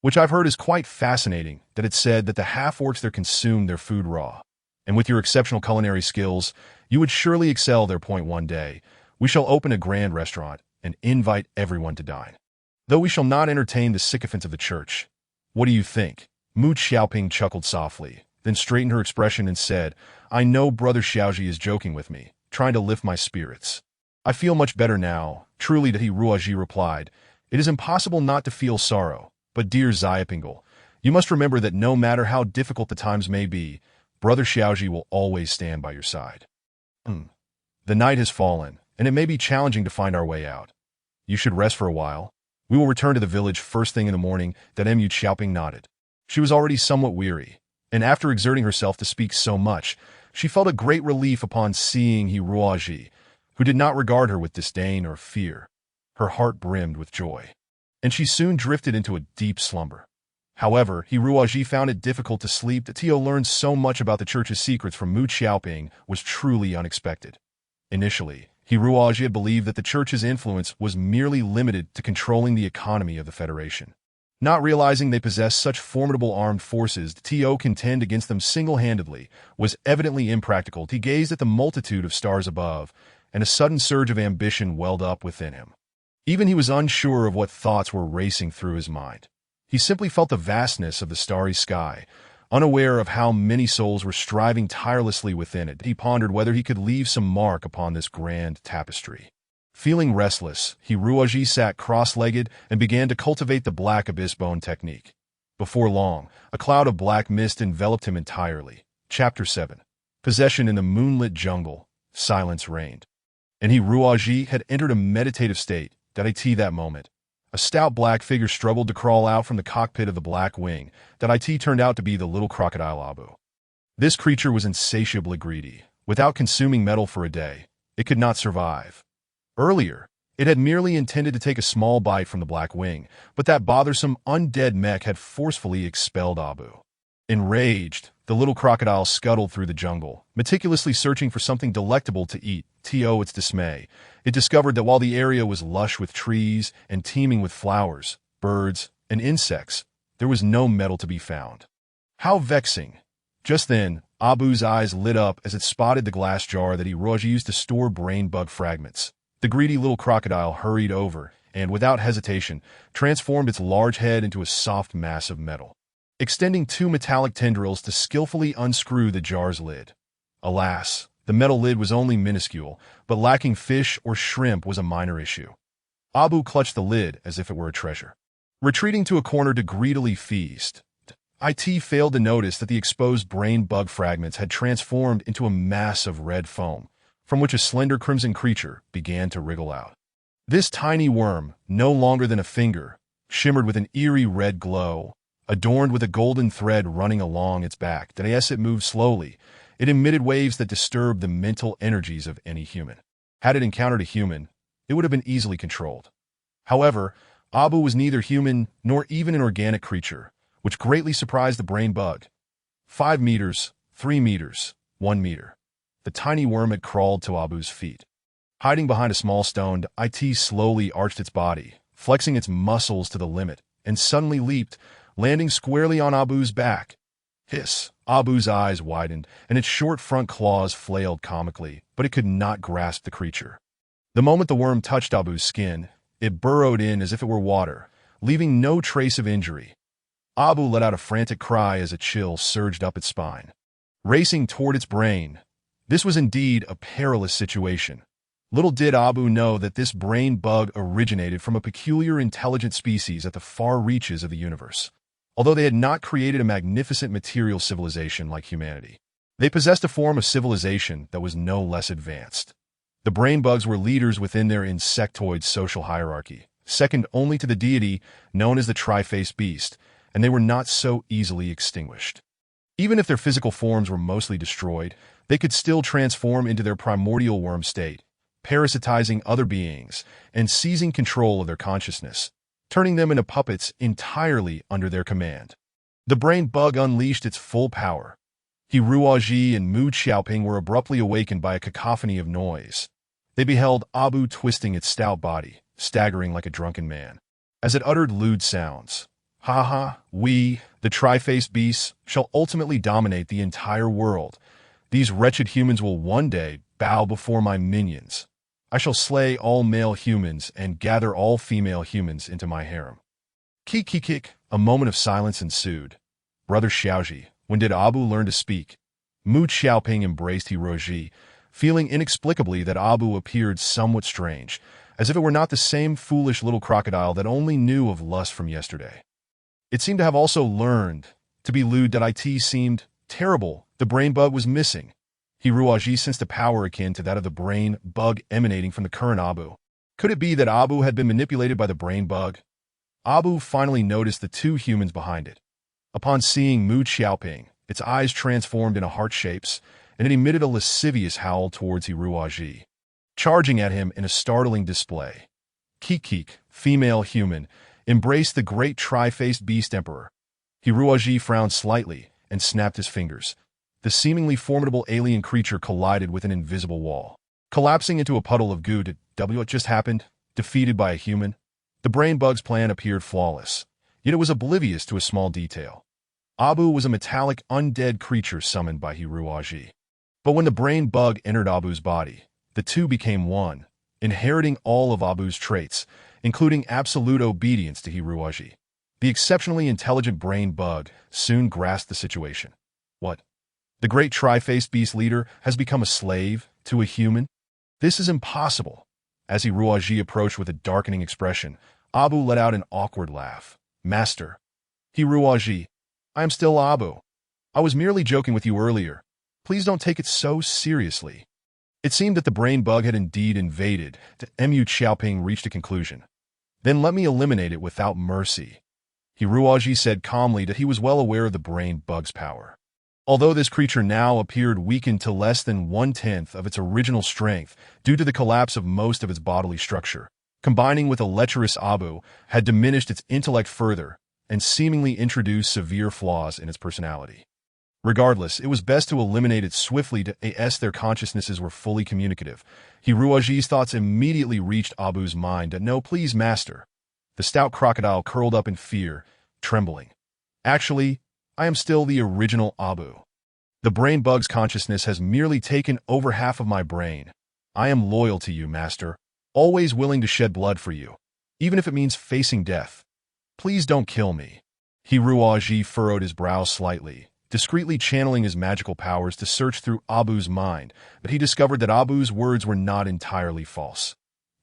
which I've heard is quite fascinating. That it's said that the half-orcs there consume their food raw. And with your exceptional culinary skills, you would surely excel their point one day. We shall open a grand restaurant and invite everyone to dine. Though we shall not entertain the sycophants of the church. What do you think? Mu Xiaoping chuckled softly, then straightened her expression and said, I know Brother Xiaoji is joking with me, trying to lift my spirits. I feel much better now, truly, that he Ruoji replied. It is impossible not to feel sorrow, but dear Xiaopingle, you must remember that no matter how difficult the times may be, Brother Xiaoji will always stand by your side. The night has fallen, and it may be challenging to find our way out. You should rest for a while. We will return to the village first thing in the morning. That Mu Xiaoping nodded. She was already somewhat weary, and after exerting herself to speak so much, she felt a great relief upon seeing He Ruoji, who did not regard her with disdain or fear. Her heart brimmed with joy, and she soon drifted into a deep slumber. However, He Ruoji found it difficult to sleep. That Tio learned so much about the church's secrets from Mu Xiaoping was truly unexpected. Initially, He Ruoji had believed that the church's influence was merely limited to controlling the economy of the Federation. Not realizing they possessed such formidable armed forces to contend against them single-handedly was evidently impractical. He gazed at the multitude of stars above, and a sudden surge of ambition welled up within him. Even he was unsure of what thoughts were racing through his mind. He simply felt the vastness of the starry sky, unaware of how many souls were striving tirelessly within it. He pondered whether he could leave some mark upon this grand tapestry. Feeling restless, He Ruoji sat cross-legged and began to cultivate the black abyss bone technique. Before long, a cloud of black mist enveloped him entirely. Chapter 7. Possession in the moonlit jungle. Silence reigned. And He Ruoji had entered a meditative state. That moment, a stout black figure struggled to crawl out from the cockpit of the Black Wing. Turned out to be the little crocodile Abu. This creature was insatiably greedy. Without consuming metal for a day, it could not survive. Earlier, it had merely intended to take a small bite from the Black Wing, but that bothersome undead mech had forcefully expelled Abu. Enraged, the little crocodile scuttled through the jungle, meticulously searching for something delectable to eat. To its dismay, it discovered that while the area was lush with trees and teeming with flowers, birds, and insects, there was no metal to be found. How vexing! Just then, Abu's eyes lit up as it spotted the glass jar that He Ruoji used to store brain bug fragments. The greedy little crocodile hurried over and, without hesitation, transformed its large head into a soft mass of metal, extending two metallic tendrils to skillfully unscrew the jar's lid. Alas, the metal lid was only minuscule, but lacking fish or shrimp was a minor issue. Abu clutched the lid as if it were a treasure. Retreating to a corner to greedily feast, It failed to notice that the exposed brain bug fragments had transformed into a mass of red foam, from which a slender crimson creature began to wriggle out. This tiny worm, no longer than a finger, shimmered with an eerie red glow, adorned with a golden thread running along its back. As it moved slowly, it emitted waves that disturbed the mental energies of any human. Had it encountered a human, it would have been easily controlled. However, Abu was neither human nor even an organic creature, which greatly surprised the brain bug. 5 meters, 3 meters, 1 meter. The tiny worm had crawled to Abu's feet. Hiding behind a small stone, It slowly arched its body, flexing its muscles to the limit, and suddenly leaped, landing squarely on Abu's back. Hiss! Abu's eyes widened, and its short front claws flailed comically, but it could not grasp the creature. The moment the worm touched Abu's skin, it burrowed in as if it were water, leaving no trace of injury. Abu let out a frantic cry as a chill surged up its spine. Racing toward its brain, this was indeed a perilous situation. Little did Abu know that this brain bug originated from a peculiar intelligent species at the far reaches of the universe. Although they had not created a magnificent material civilization like humanity, they possessed a form of civilization that was no less advanced. The brain bugs were leaders within their insectoid social hierarchy, second only to the deity known as the tri-faced beast, and they were not so easily extinguished. Even if their physical forms were mostly destroyed, they could still transform into their primordial worm state, parasitizing other beings and seizing control of their consciousness, turning them into puppets entirely under their command. The brain bug unleashed its full power. He Ruoji and Mu Xiaoping were abruptly awakened by a cacophony of noise. They beheld Abu twisting its stout body, staggering like a drunken man, as it uttered lewd sounds. Ha ha, we, the tri-faced beasts, shall ultimately dominate the entire world. These wretched humans will one day bow before my minions. I shall slay all male humans and gather all female humans into my harem. Kik. A moment of silence ensued. Brother Xiaoji, when did Abu learn to speak? Mu Xiaoping embraced Hiroji, feeling inexplicably that Abu appeared somewhat strange, as if it were not the same foolish little crocodile that only knew of lust from yesterday. It seemed to have also learned to be lewd that it seemed terrible. The brain bug was missing. Hiroji sensed a power akin to that of the brain bug emanating from the current Abu. Could it be that Abu had been manipulated by the brain bug? Abu finally noticed the two humans behind it. Upon seeing Mu Xiaoping, its eyes transformed into heart shapes, and it emitted a lascivious howl towards Hiroji, charging at him in a startling display. Kik, female human, embraced the great tri-faced beast emperor. Hiroji frowned slightly and snapped his fingers. The seemingly formidable alien creature collided with an invisible wall, collapsing into a puddle of goo. What just happened? Defeated by a human? The brain bug's plan appeared flawless, yet it was oblivious to a small detail. Abu was a metallic undead creature summoned by Hiroji. But when the brain bug entered Abu's body, the two became one, inheriting all of Abu's traits, including absolute obedience to Hiroji. The exceptionally intelligent brain bug soon grasped the situation. What? The great tri-faced beast leader has become a slave to a human? This is impossible. As Hiroji approached with a darkening expression, Abu let out an awkward laugh. Master. Hiroji, I am still Abu. I was merely joking with you earlier. Please don't take it so seriously. It seemed that the brain bug had indeed invaded. Mu Xiaoping reached a conclusion. Then let me eliminate it without mercy. Hiroji said calmly that he was well aware of the brain bug's power. Although this creature now appeared weakened to less than 1/10 of its original strength due to the collapse of most of its bodily structure, combining with a lecherous Abu had diminished its intellect further and seemingly introduced severe flaws in its personality. Regardless, it was best to eliminate it swiftly as their consciousnesses were fully communicative. Hiroji's thoughts immediately reached Abu's mind. No, please, master. The stout crocodile curled up in fear, trembling. Actually, I am still the original Abu. The brain bug's consciousness has merely taken over half of my brain. I am loyal to you, master, always willing to shed blood for you, even if it means facing death. Please don't kill me. Hiroji furrowed his brow slightly, discreetly channeling his magical powers to search through Abu's mind, but he discovered that Abu's words were not entirely false.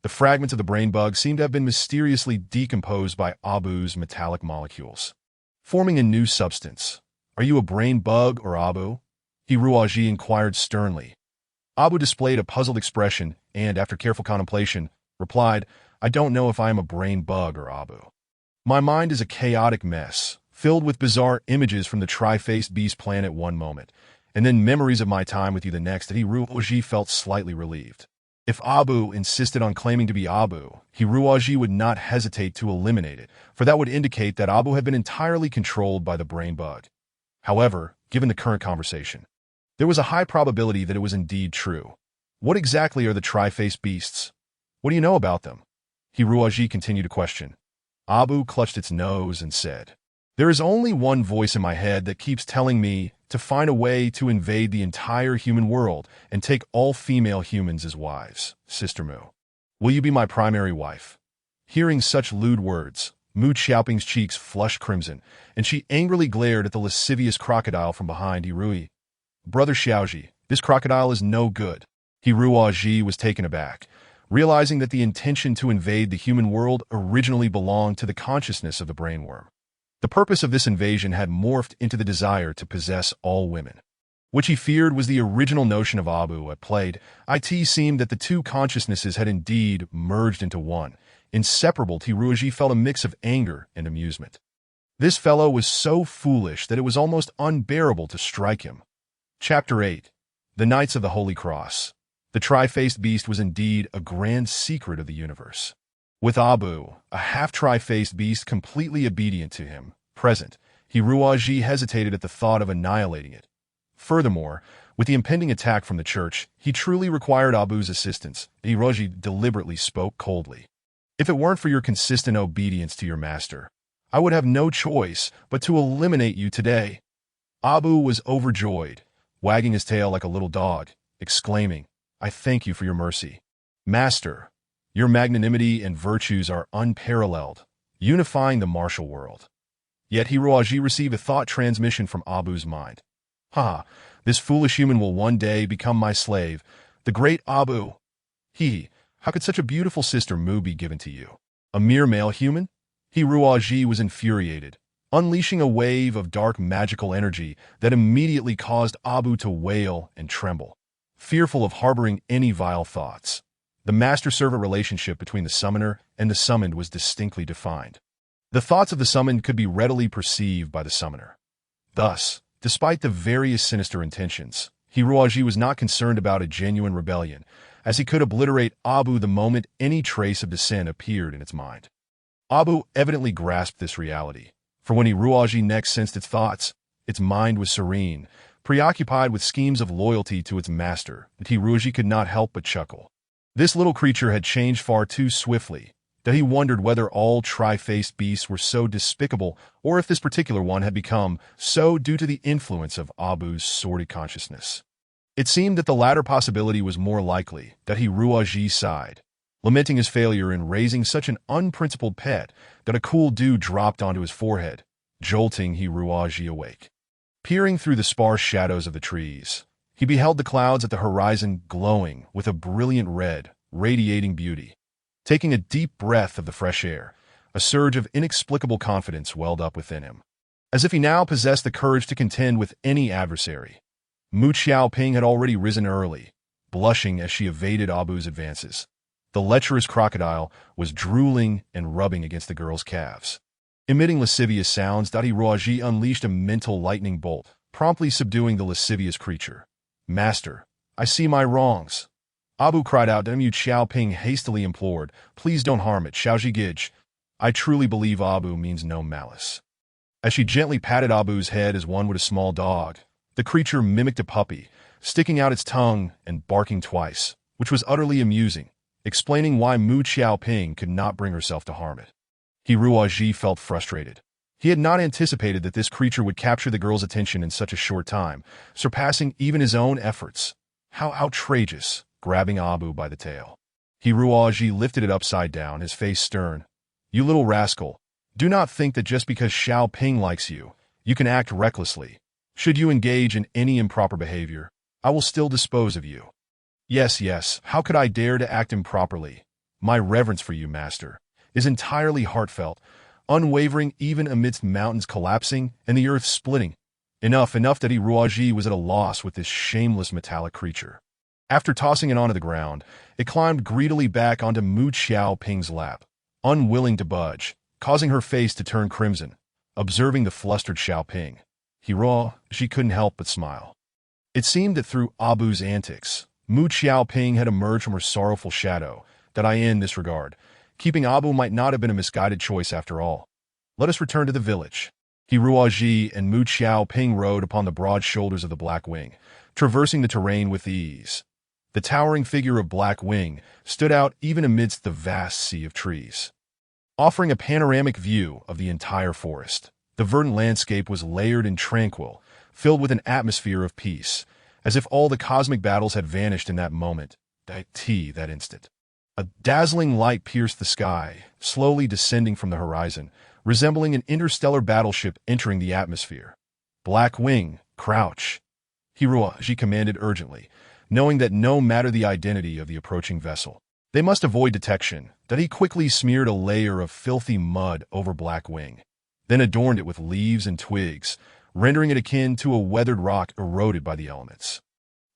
The fragments of the brain bug seemed to have been mysteriously decomposed by Abu's metallic molecules, forming a new substance. Are you a brain bug or Abu? Hiroji inquired sternly. Abu displayed a puzzled expression and, after careful contemplation, replied, I don't know if I am a brain bug or Abu. My mind is a chaotic mess, filled with bizarre images from the tri-faced beast planet one moment, and then memories of my time with you the next. That Hiroji felt slightly relieved. If Abu insisted on claiming to be Abu, Hiroji would not hesitate to eliminate it, for that would indicate that Abu had been entirely controlled by the brain bug. However, given the current conversation, there was a high probability that it was indeed true. What exactly are the tri-faced beasts? What do you know about them? Hiroji continued to question. Abu clutched its nose and said, There is only one voice in my head that keeps telling me to find a way to invade the entire human world and take all female humans as wives. Sister Mu, will you be my primary wife? Hearing such lewd words, Mu Xiaoping's cheeks flushed crimson, and she angrily glared at the lascivious crocodile from behind Hirui. Brother Xiaoji, this crocodile is no good. Hiroji was taken aback, realizing that the intention to invade the human world originally belonged to the consciousness of the brainworm. The purpose of this invasion had morphed into the desire to possess all women, which he feared was the original notion of Abu at play. It seemed that the two consciousnesses had indeed merged into one. Inseparable, Hiroji felt a mix of anger and amusement. This fellow was so foolish that it was almost unbearable to strike him. Chapter 8. The Knights of the Holy Cross. The tri-faced beast was indeed a grand secret of the universe. With Abu, a half-tri-faced beast completely obedient to him, present, Hiroji hesitated at the thought of annihilating it. Furthermore, with the impending attack from the church, he truly required Abu's assistance. Hiroji deliberately spoke coldly. If it weren't for your consistent obedience to your master, I would have no choice but to eliminate you today. Abu was overjoyed, wagging his tail like a little dog, exclaiming, I thank you for your mercy. Master, your magnanimity and virtues are unparalleled, unifying the martial world. Yet Hiroaji received a thought transmission from Abu's mind. Ha! This foolish human will one day become my slave, the great Abu. How could such a beautiful sister Mu be given to you? A mere male human? Hiroaji was infuriated, unleashing a wave of dark magical energy that immediately caused Abu to wail and tremble, fearful of harboring any vile thoughts. The master-servant relationship between the summoner and the summoned was distinctly defined. The thoughts of the summoned could be readily perceived by the summoner. Thus, despite the various sinister intentions, Hiroaji was not concerned about a genuine rebellion, as he could obliterate Abu the moment any trace of dissent appeared in its mind. Abu evidently grasped this reality, for when Hiroaji next sensed its thoughts, its mind was serene, preoccupied with schemes of loyalty to its master, that Hiroaji could not help but chuckle. This little creature had changed far too swiftly, that he wondered whether all tri-faced beasts were so despicable or if this particular one had become so due to the influence of Abu's sordid consciousness. It seemed that the latter possibility was more likely, that Hiroaji sighed, lamenting his failure in raising such an unprincipled pet that a cool dew dropped onto his forehead, jolting Hiroaji awake. Peering through the sparse shadows of the trees, he beheld the clouds at the horizon glowing with a brilliant red, radiating beauty. Taking a deep breath of the fresh air, a surge of inexplicable confidence welled up within him, as if he now possessed the courage to contend with any adversary. Mu Xiaoping had already risen early, blushing as she evaded Abu's advances. The lecherous crocodile was drooling and rubbing against the girl's calves. Emitting lascivious sounds, Hiroaji unleashed a mental lightning bolt, promptly subduing the lascivious creature. "Master, I see my wrongs." Abu cried out. Mu Xiaoping hastily implored, "Please don't harm it, Xiaojigij. I truly believe Abu means no malice." As she gently patted Abu's head as one would a small dog, the creature mimicked a puppy, sticking out its tongue and barking twice, which was utterly amusing, explaining why Mu Xiaoping could not bring herself to harm it. Hiroaji felt frustrated. He had not anticipated that this creature would capture the girl's attention in such a short time, surpassing even his own efforts. How outrageous! Grabbing Abu by the tail, Hiroaji lifted it upside down, his face stern. "You little rascal, do not think that just because Xiaoping likes you, you can act recklessly. Should you engage in any improper behavior, I will still dispose of you." Yes, how could I dare to act improperly? My reverence for you, master, is entirely heartfelt, unwavering even amidst mountains collapsing and the earth splitting. Enough that Hiroaji was at a loss with this shameless metallic creature. After tossing it onto the ground, it climbed greedily back onto Mu Xiaoping's lap, unwilling to budge, causing her face to turn crimson. Observing the flustered Xiaoping, Hiroaji couldn't help but smile. It seemed that through Abu's antics, Mu Xiaoping had emerged from her sorrowful shadow, that in this regard, keeping Abu might not have been a misguided choice after all. Let us return to the village. Hiroaji and Mu Xiaoping rode upon the broad shoulders of the Black Wing, traversing the terrain with ease. The towering figure of Black Wing stood out even amidst the vast sea of trees, offering a panoramic view of the entire forest. The verdant landscape was layered and tranquil, filled with an atmosphere of peace, as if all the cosmic battles had vanished in that moment, that instant. A dazzling light pierced the sky, slowly descending from the horizon, resembling an interstellar battleship entering the atmosphere. "Black Wing, crouch," Hiroaji commanded urgently, knowing that no matter the identity of the approaching vessel, they must avoid detection, that he quickly smeared a layer of filthy mud over Black Wing, then adorned it with leaves and twigs, rendering it akin to a weathered rock eroded by the elements.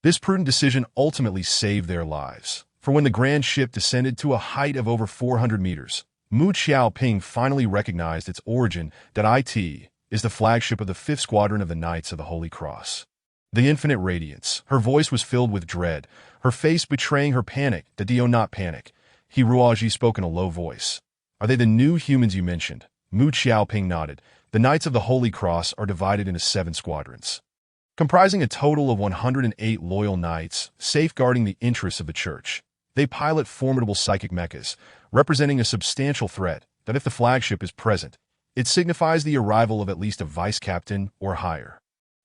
This prudent decision ultimately saved their lives, for when the grand ship descended to a height of over 400 meters, Mu Xiaoping finally recognized its origin, that it is the flagship of the 5th Squadron of the Knights of the Holy Cross. The infinite radiance, her voice was filled with dread, her face betraying her panic. "Do not panic," Hiroaji spoke in a low voice. "Are they the new humans you mentioned?" Mu Xiaoping nodded. "The Knights of the Holy Cross are divided into 7 squadrons, comprising a total of 108 loyal knights, safeguarding the interests of the Church. They pilot formidable psychic mechas, representing a substantial threat that if the flagship is present, it signifies the arrival of at least a vice-captain or higher.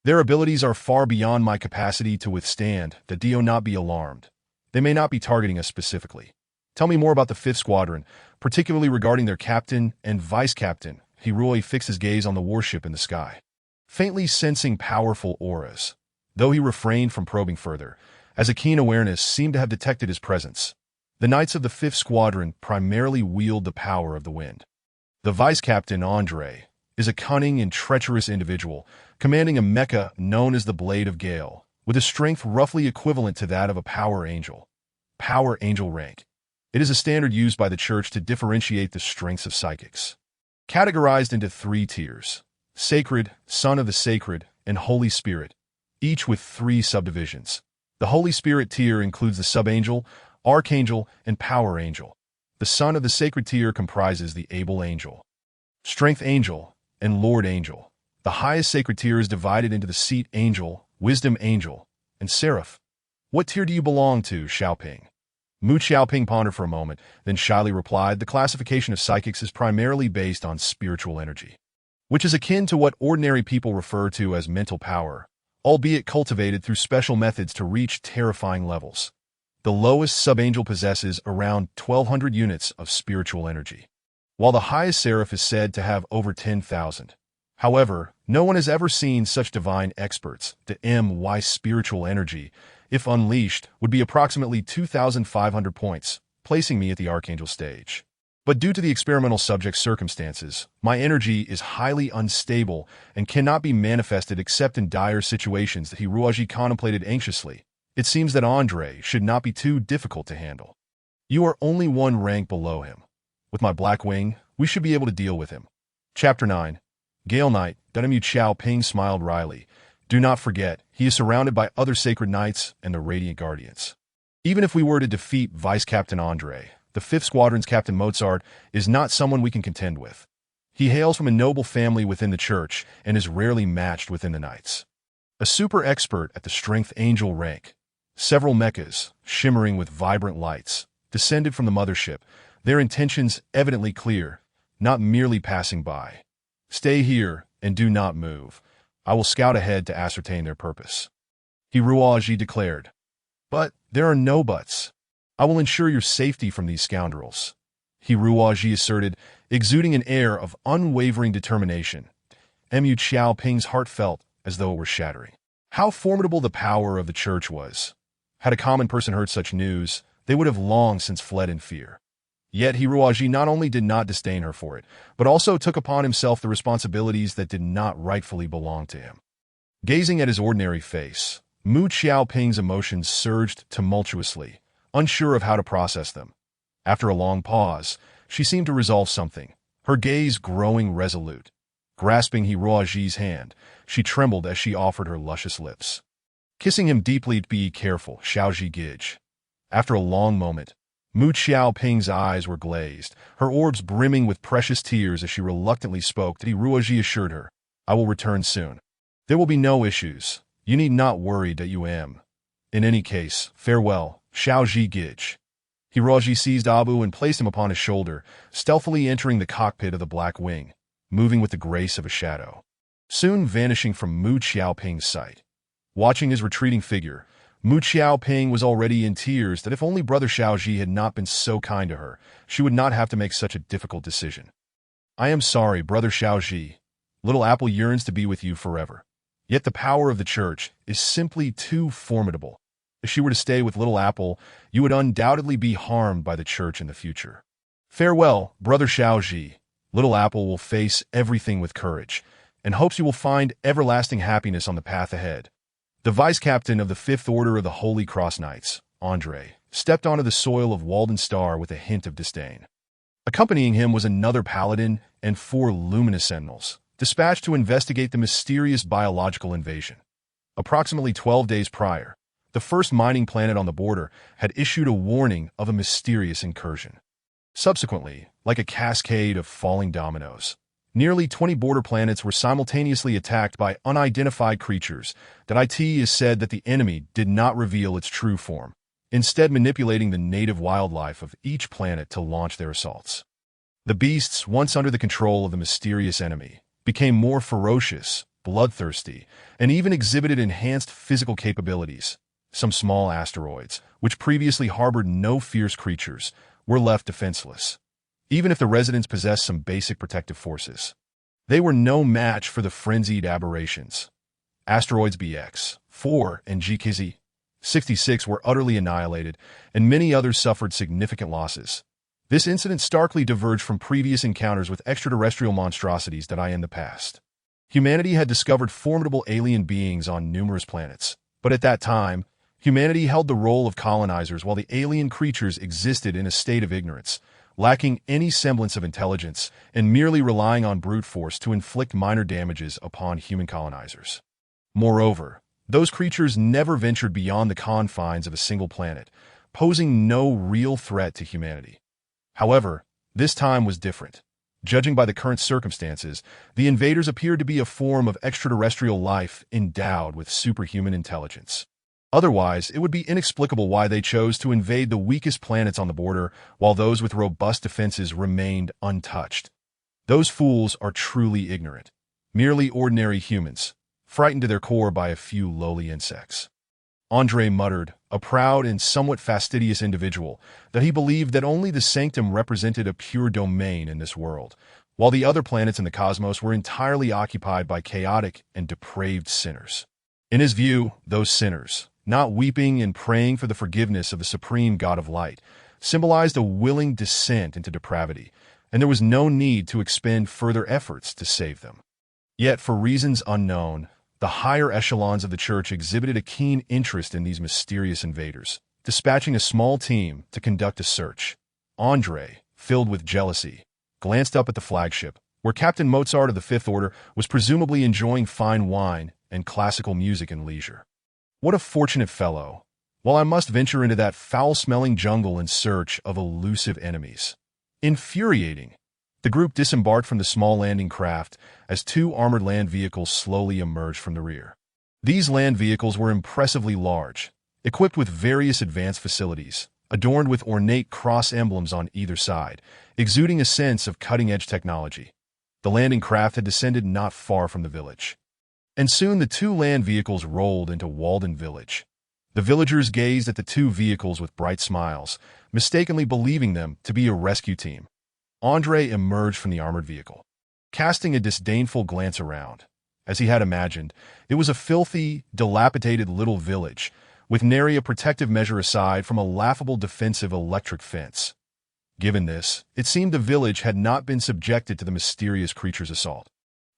Their abilities are far beyond my capacity to withstand. Do not be alarmed. They may not be targeting us specifically. Tell me more about the 5th Squadron, particularly regarding their captain and vice-captain. Hiroi fixed his gaze on the warship in the sky, faintly sensing powerful auras. Though he refrained from probing further, as a keen awareness seemed to have detected his presence. The Knights of the 5th Squadron primarily wield the power of the wind. The vice-captain, Andre, is a cunning and treacherous individual, commanding a mecha known as the Blade of Gale, with a strength roughly equivalent to that of a Power Angel. Power Angel rank. It is a standard used by the Church to differentiate the strengths of psychics. Categorized into 3 tiers: Sacred, Son of the Sacred, and Holy Spirit, each with 3 subdivisions. The Holy Spirit tier includes the Sub-Angel, Archangel, and Power Angel. The Son of the Sacred tier comprises the Able Angel, Strength Angel, and Lord Angel. The highest Sacred tier is divided into the Seat Angel, Wisdom Angel, and Seraph. What tier do you belong to, Xiaoping? Mu Xiaoping pondered for a moment, then shyly replied, the classification of psychics is primarily based on spiritual energy, which is akin to what ordinary people refer to as mental power, albeit cultivated through special methods to reach terrifying levels. The lowest sub-angel possesses around 1,200 units of spiritual energy, while the highest seraph is said to have over 10,000. However, no one has ever seen such divine experts. The MY spiritual energy, if unleashed, would be approximately 2,500 points, placing me at the Archangel stage. But due to the experimental subject's circumstances, my energy is highly unstable and cannot be manifested except in dire situations that Hiruaji contemplated anxiously. It seems that Andre should not be too difficult to handle. You are only 1 rank below him. With my black wing, we should be able to deal with him. Chapter 9. Gale Knight, Dunemu Xiaoping smiled wryly. Do not forget, he is surrounded by other sacred knights and the Radiant Guardians. Even if we were to defeat Vice-Captain Andre, the 5th Squadron's Captain Mozart is not someone we can contend with. He hails from a noble family within the Church and is rarely matched within the Knights. A super expert at the Strength Angel rank. Several mechas, shimmering with vibrant lights, descended from the mothership, their intentions evidently clear, not merely passing by. Stay here and do not move. I will scout ahead to ascertain their purpose. Hiruaji declared. But there are no buts. I will ensure your safety from these scoundrels. Hiruaji asserted, exuding an air of unwavering determination. Mu Xiaoping's heart felt as though it were shattering. How formidable the power of the Church was. Had a common person heard such news, they would have long since fled in fear. Yet Hiruaji not only did not disdain her for it, but also took upon himself the responsibilities that did not rightfully belong to him. Gazing at his ordinary face, Mu Xiaoping's emotions surged tumultuously, unsure of how to process them. After a long pause, she seemed to resolve something, her gaze growing resolute. Grasping Hiruaji's hand, she trembled as she offered her luscious lips. Kissing him deeply, be careful, Xiaoji Gij. After a long moment, Mu Xiaoping's eyes were glazed, her orbs brimming with precious tears as she reluctantly spoke. Hiruaji assured her, I will return soon. There will be no issues. You need not worry that you am. In any case, farewell, Xiaoji Gij. Hiruaji seized Abu and placed him upon his shoulder, stealthily entering the cockpit of the Black Wing, moving with the grace of a shadow, soon vanishing from Mu Xiaoping's sight. Watching his retreating figure, Mu Xiaoping was already in tears that if only Brother Xiaoji had not been so kind to her, she would not have to make such a difficult decision. I am sorry, Brother Xiaoji. Little Apple yearns to be with you forever. Yet the power of the Church is simply too formidable. If she were to stay with Little Apple, you would undoubtedly be harmed by the Church in the future. Farewell, Brother Xiaoji. Little Apple will face everything with courage, and hopes you will find everlasting happiness on the path ahead. The vice-captain of the 5th Order of the Holy Cross Knights, Andre, stepped onto the soil of Walden Star with a hint of disdain. Accompanying him was another paladin and 4 luminous sentinels, dispatched to investigate the mysterious biological invasion. Approximately 12 days prior, the first mining planet on the border had issued a warning of a mysterious incursion. Subsequently, like a cascade of falling dominoes, nearly 20 border planets were simultaneously attacked by unidentified creatures that it is said that the enemy did not reveal its true form, instead manipulating the native wildlife of each planet to launch their assaults. The beasts, once under the control of the mysterious enemy, became more ferocious, bloodthirsty, and even exhibited enhanced physical capabilities, Some small asteroids, which previously harbored no fierce creatures, were left defenseless, even if the residents possessed some basic protective forces. They were no match for the frenzied aberrations. Asteroids BX, 4, and GKZ, 66 were utterly annihilated, and many others suffered significant losses. This incident starkly diverged from previous encounters with extraterrestrial monstrosities that in the past. Humanity had discovered formidable alien beings on numerous planets, but at that time, humanity held the role of colonizers while the alien creatures existed in a state of ignorance, lacking any semblance of intelligence and merely relying on brute force to inflict minor damages upon human colonizers. Moreover, those creatures never ventured beyond the confines of a single planet, posing no real threat to humanity. However, this time was different. Judging by the current circumstances, the invaders appeared to be a form of extraterrestrial life endowed with superhuman intelligence. Otherwise, it would be inexplicable why they chose to invade the weakest planets on the border while those with robust defenses remained untouched. Those fools are truly ignorant, merely ordinary humans, frightened to their core by a few lowly insects. Andre muttered, a proud and somewhat fastidious individual, that he believed that only the sanctum represented a pure domain in this world, while the other planets in the cosmos were entirely occupied by chaotic and depraved sinners. In his view, those sinners, not weeping and praying for the forgiveness of the supreme God of light, symbolized a willing descent into depravity, and there was no need to expend further efforts to save them. Yet, for reasons unknown, the higher echelons of the church exhibited a keen interest in these mysterious invaders, dispatching a small team to conduct a search. Andre, filled with jealousy, glanced up at the flagship, where Captain Mozart of the Fifth Order was presumably enjoying fine wine and classical music in leisure. What a fortunate fellow! While I must venture into that foul-smelling jungle in search of elusive enemies. Infuriating! The group disembarked from the small landing craft as two armored land vehicles slowly emerged from the rear. These land vehicles were impressively large, equipped with various advanced facilities, adorned with ornate cross emblems on either side, exuding a sense of cutting-edge technology. The landing craft had descended not far from the village. And soon the two land vehicles rolled into Walden Village. The villagers gazed at the two vehicles with bright smiles, mistakenly believing them to be a rescue team. Andre emerged from the armored vehicle, casting a disdainful glance around. As he had imagined, it was a filthy, dilapidated little village, with nary a protective measure aside from a laughable defensive electric fence. Given this, it seemed the village had not been subjected to the mysterious creature's assault.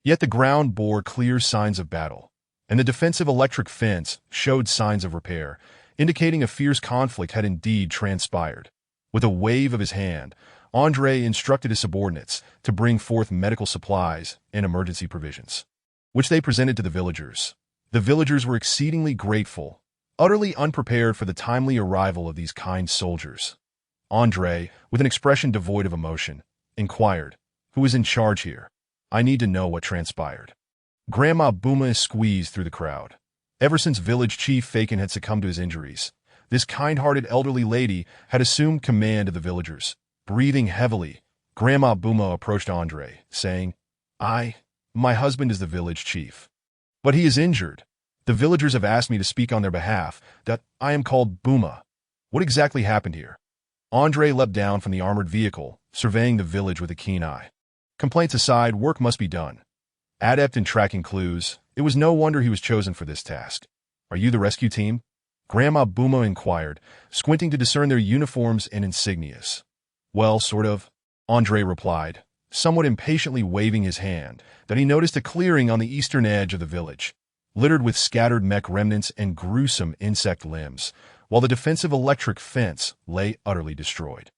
Yet the ground bore clear signs of battle, and the defensive electric fence showed signs of repair, indicating a fierce conflict had indeed transpired. With a wave of his hand, Andre instructed his subordinates to bring forth medical supplies and emergency provisions, which they presented to the villagers. The villagers were exceedingly grateful, utterly unprepared for the timely arrival of these kind soldiers. Andre, with an expression devoid of emotion, inquired, "Who is in charge here? I need to know what transpired." Grandma Booma squeezed through the crowd. Ever since village chief Fakin had succumbed to his injuries, this kind-hearted elderly lady had assumed command of the villagers. Breathing heavily, Grandma Booma approached Andre, saying, My husband is the village chief. But he is injured. The villagers have asked me to speak on their behalf, that I am called Booma. What exactly happened here?" Andre leapt down from the armored vehicle, surveying the village with a keen eye. Complaints aside, work must be done. Adept in tracking clues, it was no wonder he was chosen for this task. "Are you the rescue team?" Grandma Booma inquired, squinting to discern their uniforms and insignias. "Well, sort of," Andre replied, somewhat impatiently waving his hand, that he noticed a clearing on the eastern edge of the village, littered with scattered mech remnants and gruesome insect limbs, while the defensive electric fence lay utterly destroyed.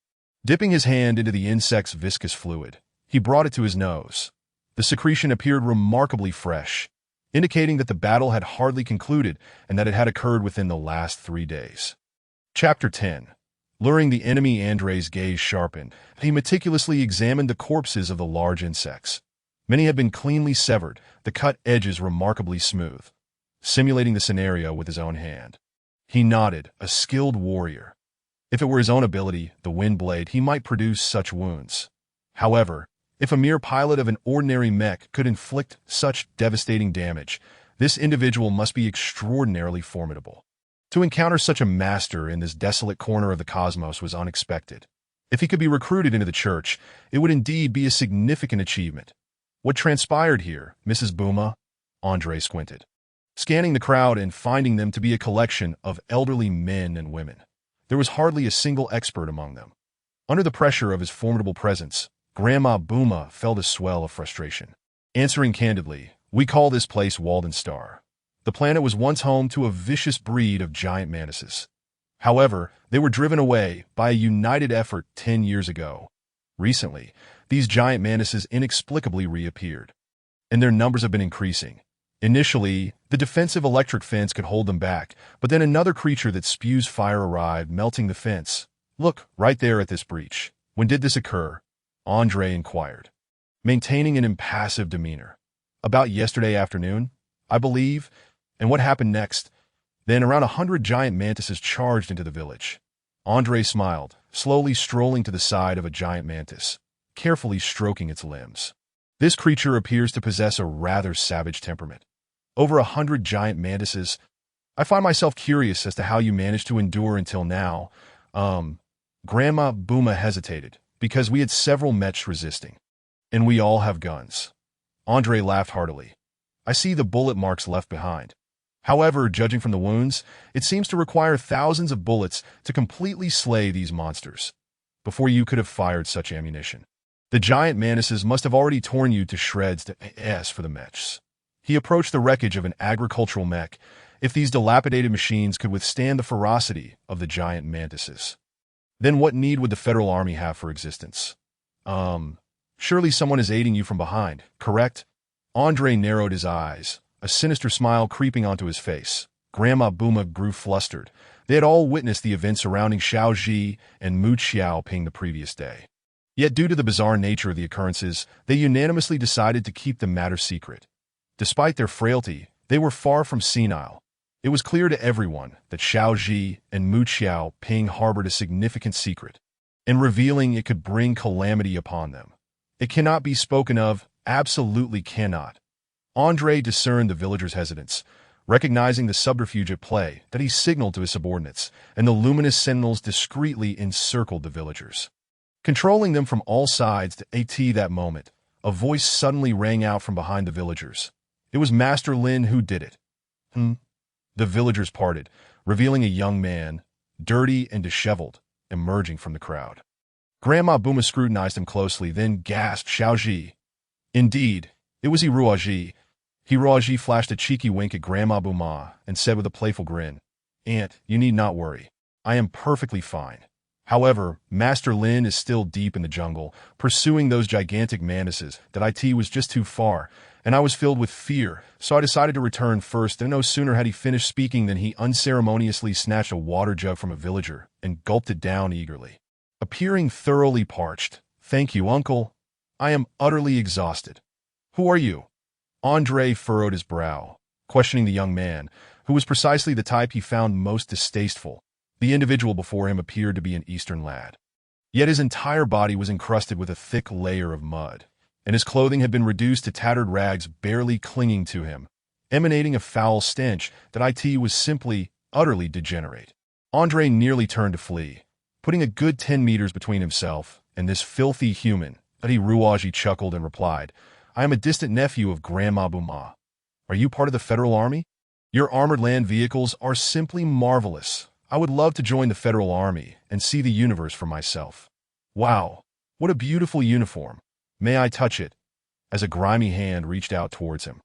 Dipping his hand into the insect's viscous fluid, he brought it to his nose. The secretion appeared remarkably fresh, indicating that the battle had hardly concluded and that it had occurred within the last 3 days. Chapter 10. Luring the enemy, Andre's gaze sharpened. He meticulously examined the corpses of the large insects. Many had been cleanly severed, the cut edges remarkably smooth. Simulating the scenario with his own hand, he nodded, a skilled warrior. If it were his own ability, the wind blade, he might produce such wounds. However, if a mere pilot of an ordinary mech could inflict such devastating damage, this individual must be extraordinarily formidable. To encounter such a master in this desolate corner of the cosmos was unexpected. If he could be recruited into the church, it would indeed be a significant achievement. What transpired here, Mrs. Booma? Andre squinted, scanning the crowd and finding them to be a collection of elderly men and women. There was hardly a single expert among them. Under the pressure of his formidable presence, Grandma Booma felt a swell of frustration. Answering candidly, "We call this place Walden Star. The planet was once home to a vicious breed of giant mantises. However, they were driven away by a united effort 10 years ago. Recently, these giant mantises inexplicably reappeared, and their numbers have been increasing. Initially, the defensive electric fence could hold them back, but then another creature that spews fire arrived, melting the fence. Look, right there at this breach. When did this occur?" Andre inquired, maintaining an impassive demeanor. "About yesterday afternoon, I believe. And what happened next? Then around 100 giant mantises charged into the village." Andre smiled, slowly strolling to the side of a giant mantis, carefully stroking its limbs. "This creature appears to possess a rather savage temperament. Over 100 giant mantises. I find myself curious as to how you managed to endure until now." Grandma Booma hesitated, "Because we had several mechs resisting. And we all have guns." Andre laughed heartily. "I see the bullet marks left behind. However, judging from the wounds, it seems to require thousands of bullets to completely slay these monsters before you could have fired such ammunition. The giant mantises must have already torn you to shreds to S for the mechs." He approached the wreckage of an agricultural mech. If these dilapidated machines could withstand the ferocity of the giant mantises, then what need would the Federal Army have for existence? Surely someone is aiding you from behind, correct? Andre narrowed his eyes, a sinister smile creeping onto his face. Grandma Booma grew flustered. They had all witnessed the events surrounding Xiao Ji and Mu Xiaoping the previous day. Yet due to the bizarre nature of the occurrences, they unanimously decided to keep the matter secret. Despite their frailty, they were far from senile. It was clear to everyone that Xiao Ji and Mu Xiaoping harbored a significant secret, and revealing it could bring calamity upon them. It cannot be spoken of, absolutely cannot. Andre discerned the villager's hesitance, recognizing the subterfuge at play, that he signaled to his subordinates, and the luminous sentinels discreetly encircled the villagers, controlling them from all sides. At that moment, a voice suddenly rang out from behind the villagers. It was Master Lin who did it. The villagers parted, revealing a young man, dirty and disheveled, emerging from the crowd. Grandma Booma scrutinized him closely, then gasped, "Xiao Ji." Indeed, it was Hiruaji. Hiruaji flashed a cheeky wink at Grandma Booma and said with a playful grin, "Aunt, you need not worry. I am perfectly fine. However, Master Lin is still deep in the jungle, pursuing those gigantic mantises. That it was just too far, and I was filled with fear, so I decided to return first, and no sooner had he finished speaking than he unceremoniously snatched a water jug from a villager and gulped it down eagerly, appearing thoroughly parched. "Thank you, uncle. I am utterly exhausted." "Who are you?" Andre furrowed his brow, questioning the young man, who was precisely the type he found most distasteful. The individual before him appeared to be an Eastern lad. Yet his entire body was encrusted with a thick layer of mud, and his clothing had been reduced to tattered rags barely clinging to him, emanating a foul stench. That it was simply, utterly degenerate. Andre nearly turned to flee, putting a good 10 meters between himself and this filthy human. Ruaji chuckled and replied, "I am a distant nephew of Grandma Booma. Are you part of the Federal Army? Your armored land vehicles are simply marvelous. I would love to join the Federal Army and see the universe for myself." "Wow, what a beautiful uniform. May I touch it?" As a grimy hand reached out towards him,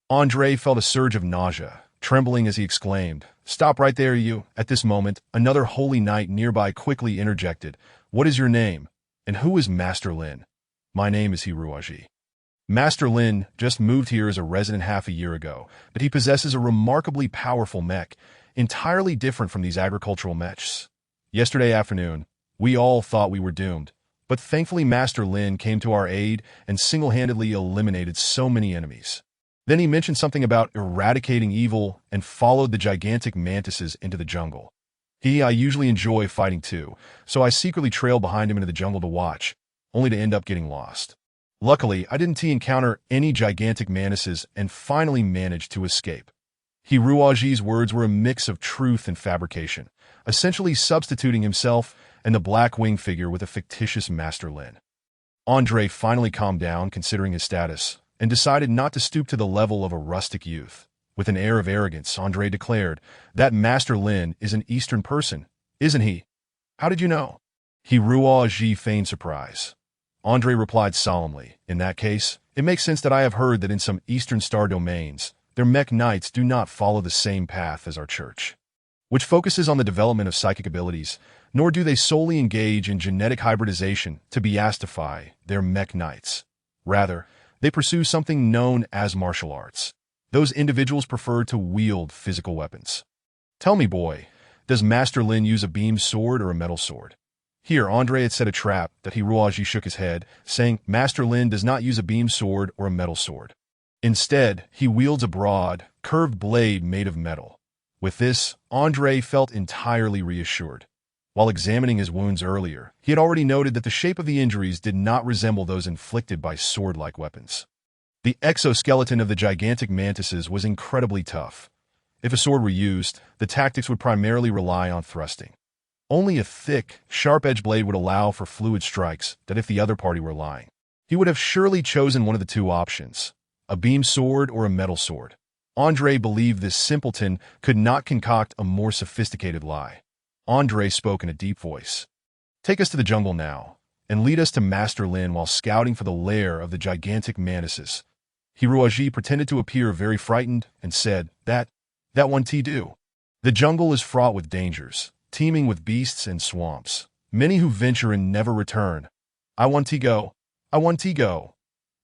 Andre felt a surge of nausea, trembling as he exclaimed, "Stop right there, you!" At this moment, another holy knight nearby quickly interjected, "What is your name? And who is Master Lin?" "My name is Hiruaji. Master Lin just moved here as a resident half a year ago, but he possesses a remarkably powerful mech, entirely different from these agricultural mechs. Yesterday afternoon, we all thought we were doomed, but thankfully Master Lin came to our aid and single-handedly eliminated so many enemies." Then he mentioned something about eradicating evil and followed the gigantic mantises into the jungle. I usually enjoy fighting too, so I secretly trailed behind him into the jungle to watch, only to end up getting lost. Luckily, I didn't encounter any gigantic mantises and finally managed to escape. Hiruaji's words were a mix of truth and fabrication, essentially substituting himself and the black wing figure with a fictitious Master Lin. Andre finally calmed down, considering his status, and decided not to stoop to the level of a rustic youth. With an air of arrogance, Andre declared, "That Master Lin is an Eastern person, isn't he? How did you know?" Hiruaji feigned surprise. Andre replied solemnly, "In that case, it makes sense that I have heard that in some Eastern star domains, their mech knights do not follow the same path as our church, which focuses on the development of psychic abilities, nor do they solely engage in genetic hybridization to beastify their mech knights. Rather, they pursue something known as martial arts. Those individuals prefer to wield physical weapons. Tell me, boy, does Master Lin use a beam sword or a metal sword?" Here, Andre had set a trap that Hiruaji shook his head, saying Master Lin does not use a beam sword or a metal sword. Instead, he wields a broad, curved blade made of metal. With this, Andre felt entirely reassured. While examining his wounds earlier, he had already noted that the shape of the injuries did not resemble those inflicted by sword-like weapons. The exoskeleton of the gigantic mantises was incredibly tough. If a sword were used, the tactics would primarily rely on thrusting. Only a thick, sharp-edged blade would allow for fluid strikes that if the other party were lying. He would have surely chosen one of the two options, a beam sword or a metal sword. Andre believed this simpleton could not concoct a more sophisticated lie. Andre spoke in a deep voice. "Take us to the jungle now, and lead us to Master Lin while scouting for the lair of the gigantic mantises." Hiruaji pretended to appear very frightened and said, That won't do. The jungle is fraught with dangers, teeming with beasts and swamps. Many who venture and never return. I want to go.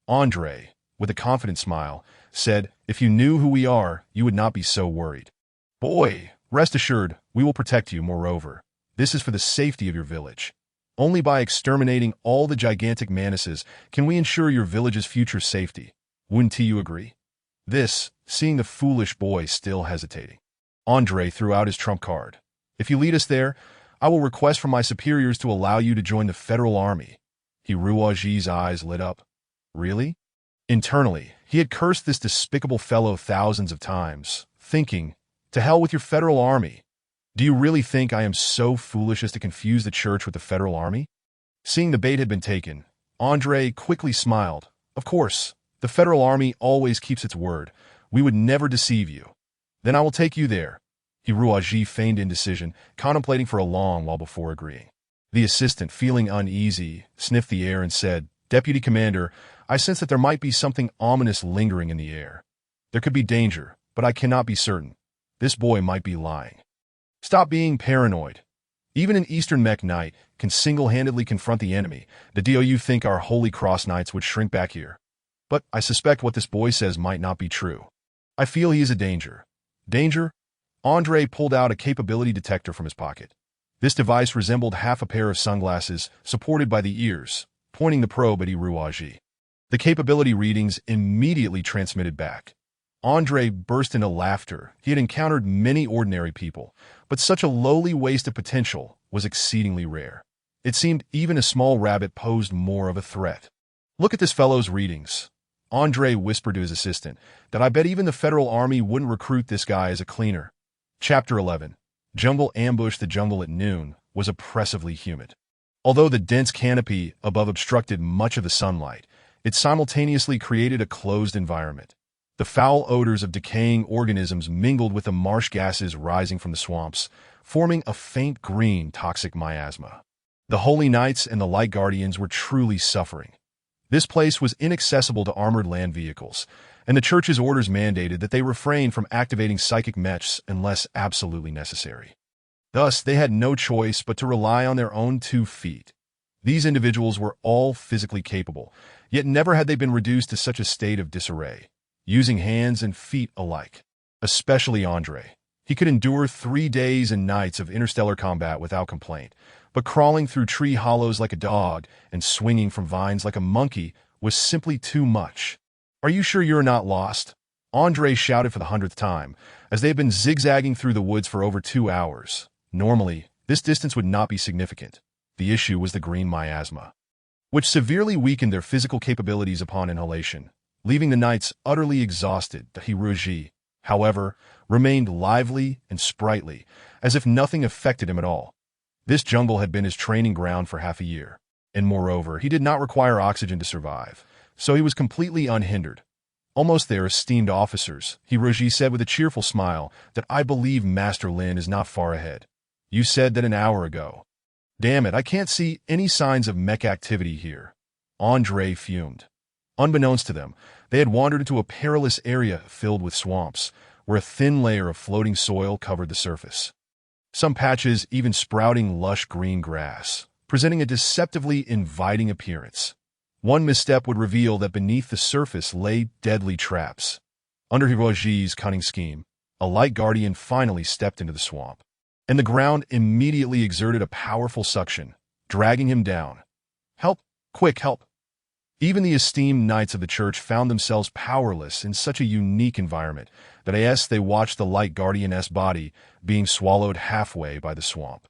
Andre, with a confident smile, said, "If you knew who we are, you would not be so worried. Boy, rest assured, we will protect you. Moreover, this is for the safety of your village. Only by exterminating all the gigantic mantises can we ensure your village's future safety. Wouldn't you agree?" This, seeing the foolish boy still hesitating. Andre threw out his trump card. "If you lead us there, I will request from my superiors to allow you to join the federal army." Hiruaji's eyes lit up. Really? Internally, he had cursed this despicable fellow thousands of times, thinking, to hell with your federal army. Do you really think I am so foolish as to confuse the church with the federal army? Seeing the bait had been taken, Andre quickly smiled. "Of course, the federal army always keeps its word. We would never deceive you. Then I will take you there." Hiruaji feigned indecision, contemplating for a long while before agreeing. The assistant, feeling uneasy, sniffed the air and said, "Deputy Commander, I sense that there might be something ominous lingering in the air. There could be danger, but I cannot be certain. This boy might be lying." "Stop being paranoid. Even an Eastern Mech Knight can single-handedly confront the enemy. Do you think our Holy Cross Knights would shrink back here? But I suspect what this boy says might not be true. I feel he is a danger." "Danger?" Andre pulled out a capability detector from his pocket. This device resembled half a pair of sunglasses supported by the ears, pointing the probe at Hiruaji. The capability readings immediately transmitted back. Andre burst into laughter. He had encountered many ordinary people, but such a lowly waste of potential was exceedingly rare. It seemed even a small rabbit posed more of a threat. "Look at this fellow's readings." Andre whispered to his assistant that I bet even the federal army wouldn't recruit this guy as a cleaner. Chapter 11. Jungle Ambush. The jungle at noon was oppressively humid. Although the dense canopy above obstructed much of the sunlight, it simultaneously created a closed environment. The foul odors of decaying organisms mingled with the marsh gases rising from the swamps, forming a faint green toxic miasma. The Holy Knights and the Light Guardians were truly suffering. This place was inaccessible to armored land vehicles, and the church's orders mandated that they refrain from activating psychic mechs unless absolutely necessary. Thus, they had no choice but to rely on their own 2 feet. These individuals were all physically capable, yet never had they been reduced to such a state of disarray, using hands and feet alike. Especially Andre. He could endure 3 days and nights of interstellar combat without complaint, but crawling through tree hollows like a dog and swinging from vines like a monkey was simply too much. "Are you sure you're not lost?" Andre shouted for the 100th time, as they had been zigzagging through the woods for over 2 hours. Normally, this distance would not be significant. The issue was the green miasma, which severely weakened their physical capabilities upon inhalation, leaving the knights utterly exhausted. Hiruaji, however, remained lively and sprightly, as if nothing affected him at all. This jungle had been his training ground for half a year, and moreover, he did not require oxygen to survive, so he was completely unhindered. Almost there, esteemed officers, Hiroji said with a cheerful smile, that I believe Master Lin is not far ahead. You said that an hour ago. Damn it, I can't see any signs of mech activity here. Andre fumed. Unbeknownst to them, they had wandered into a perilous area filled with swamps, where a thin layer of floating soil covered the surface. Some patches even sprouting lush green grass, presenting a deceptively inviting appearance. One misstep would reveal that beneath the surface lay deadly traps. Under Hiroji's cunning scheme, a light guardian finally stepped into the swamp, and the ground immediately exerted a powerful suction, dragging him down. Help! Quick, help! Even the esteemed knights of the church found themselves powerless in such a unique environment that as they watched the light guardian's body being swallowed halfway by the swamp.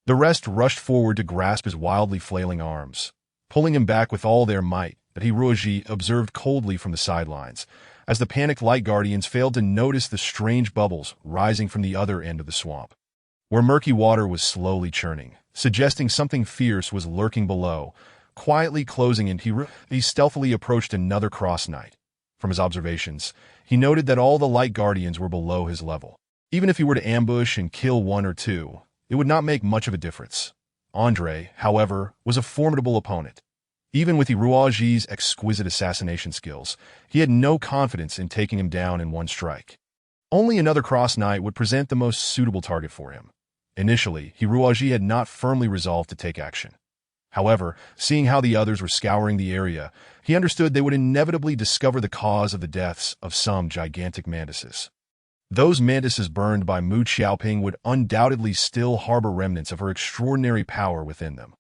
The rest rushed forward to grasp his wildly flailing arms, pulling him back with all their might, that Hiroji observed coldly from the sidelines, as the panicked light guardians failed to notice the strange bubbles rising from the other end of the swamp, where murky water was slowly churning, suggesting something fierce was lurking below. Quietly closing in, he stealthily approached another cross knight. From his observations, he noted that all the light guardians were below his level. Even if he were to ambush and kill one or two, it would not make much of a difference. Andre, however, was a formidable opponent. Even with Hiroji's exquisite assassination skills, he had no confidence in taking him down in one strike. Only another cross knight would present the most suitable target for him. Initially, Hiroji had not firmly resolved to take action. However, seeing how the others were scouring the area, he understood they would inevitably discover the cause of the deaths of some gigantic mantises. Those mantises burned by Mu Xiaoping would undoubtedly still harbor remnants of her extraordinary power within them.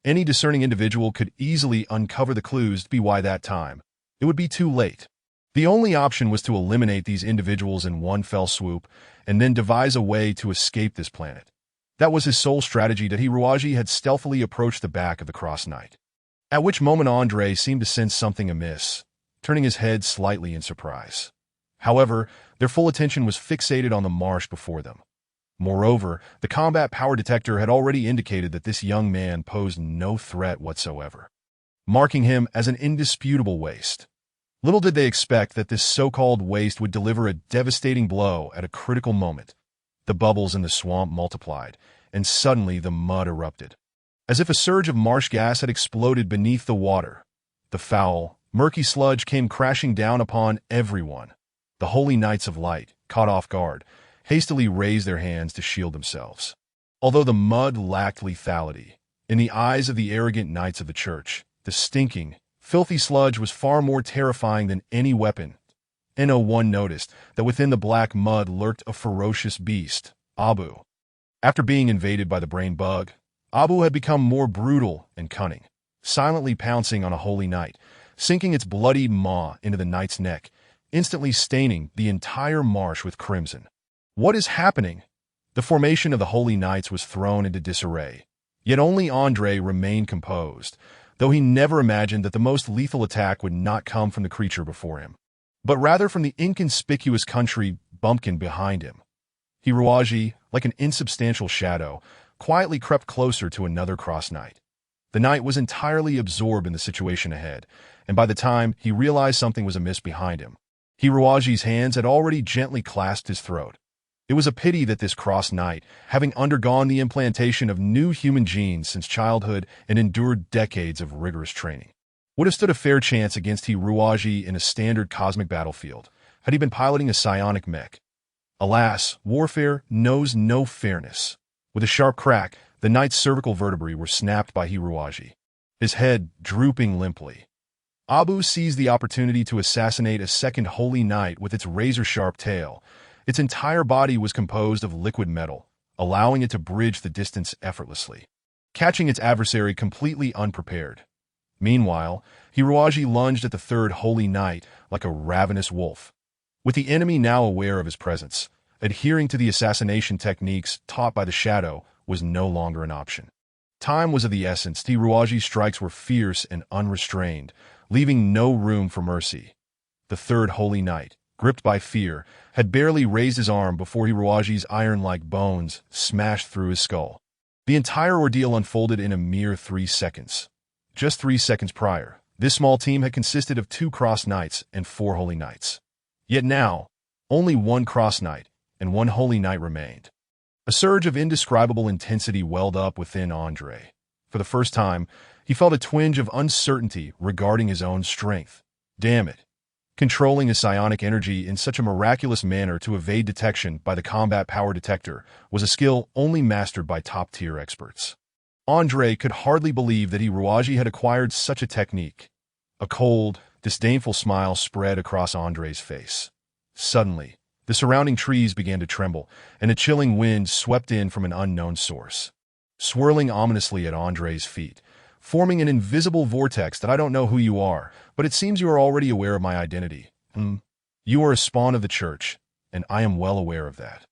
Any discerning individual could easily uncover the clues to be why that time. It would be too late. The only option was to eliminate these individuals in one fell swoop and then devise a way to escape this planet. That was his sole strategy that Hiroji had stealthily approached the back of the cross knight. At which moment Andre seemed to sense something amiss, turning his head slightly in surprise. However, their full attention was fixated on the marsh before them. Moreover, the combat power detector had already indicated that this young man posed no threat whatsoever, marking him as an indisputable waste. Little did they expect that this so-called waste would deliver a devastating blow at a critical moment. The bubbles in the swamp multiplied, and suddenly the mud erupted. As if a surge of marsh gas had exploded beneath the water, the foul, murky sludge came crashing down upon everyone. The holy knights of light, caught off guard, hastily raised their hands to shield themselves. Although the mud lacked lethality, in the eyes of the arrogant knights of the church, the stinking, filthy sludge was far more terrifying than any weapon. No one noticed that within the black mud lurked a ferocious beast, Abu. After being invaded by the brain bug, Abu had become more brutal and cunning, silently pouncing on a holy knight, sinking its bloodied maw into the knight's neck, instantly staining the entire marsh with crimson. What is happening? The formation of the holy knights was thrown into disarray, yet only Andre remained composed, though he never imagined that the most lethal attack would not come from the creature before him, but rather from the inconspicuous country bumpkin behind him. Hiroji, like an insubstantial shadow, quietly crept closer to another cross knight. The knight was entirely absorbed in the situation ahead, and by the time he realized something was amiss behind him, Hiroji's hands had already gently clasped his throat. It was a pity that this cross knight, having undergone the implantation of new human genes since childhood and endured decades of rigorous training, would have stood a fair chance against Hiroji in a standard cosmic battlefield, had he been piloting a psionic mech. Alas, warfare knows no fairness. With a sharp crack, the knight's cervical vertebrae were snapped by Hiroji, his head drooping limply. Abu seized the opportunity to assassinate a second holy knight with its razor-sharp tail. Its entire body was composed of liquid metal, allowing it to bridge the distance effortlessly, catching its adversary completely unprepared. Meanwhile, Hiroji lunged at the third holy knight like a ravenous wolf. With the enemy now aware of his presence, adhering to the assassination techniques taught by the shadow was no longer an option. Time was of the essence. Hiroji's strikes were fierce and unrestrained, leaving no room for mercy. The third holy knight, gripped by fear, had barely raised his arm before Hiroaji's iron-like bones smashed through his skull. The entire ordeal unfolded in a mere 3 seconds. Just 3 seconds prior, this small team had consisted of 2 cross knights and 4 holy knights. Yet now, only 1 cross knight and 1 holy knight remained. A surge of indescribable intensity welled up within Andre. For the first time, he felt a twinge of uncertainty regarding his own strength. Damn it. Controlling his psionic energy in such a miraculous manner to evade detection by the combat power detector was a skill only mastered by top-tier experts. Andre could hardly believe that Hiroaji had acquired such a technique. A cold, disdainful smile spread across Andre's face. Suddenly, the surrounding trees began to tremble, and a chilling wind swept in from an unknown source, swirling ominously at Andre's feet, forming an invisible vortex that I don't know who you are, but it seems you are already aware of my identity. You are a spawn of the church, and I am well aware of that.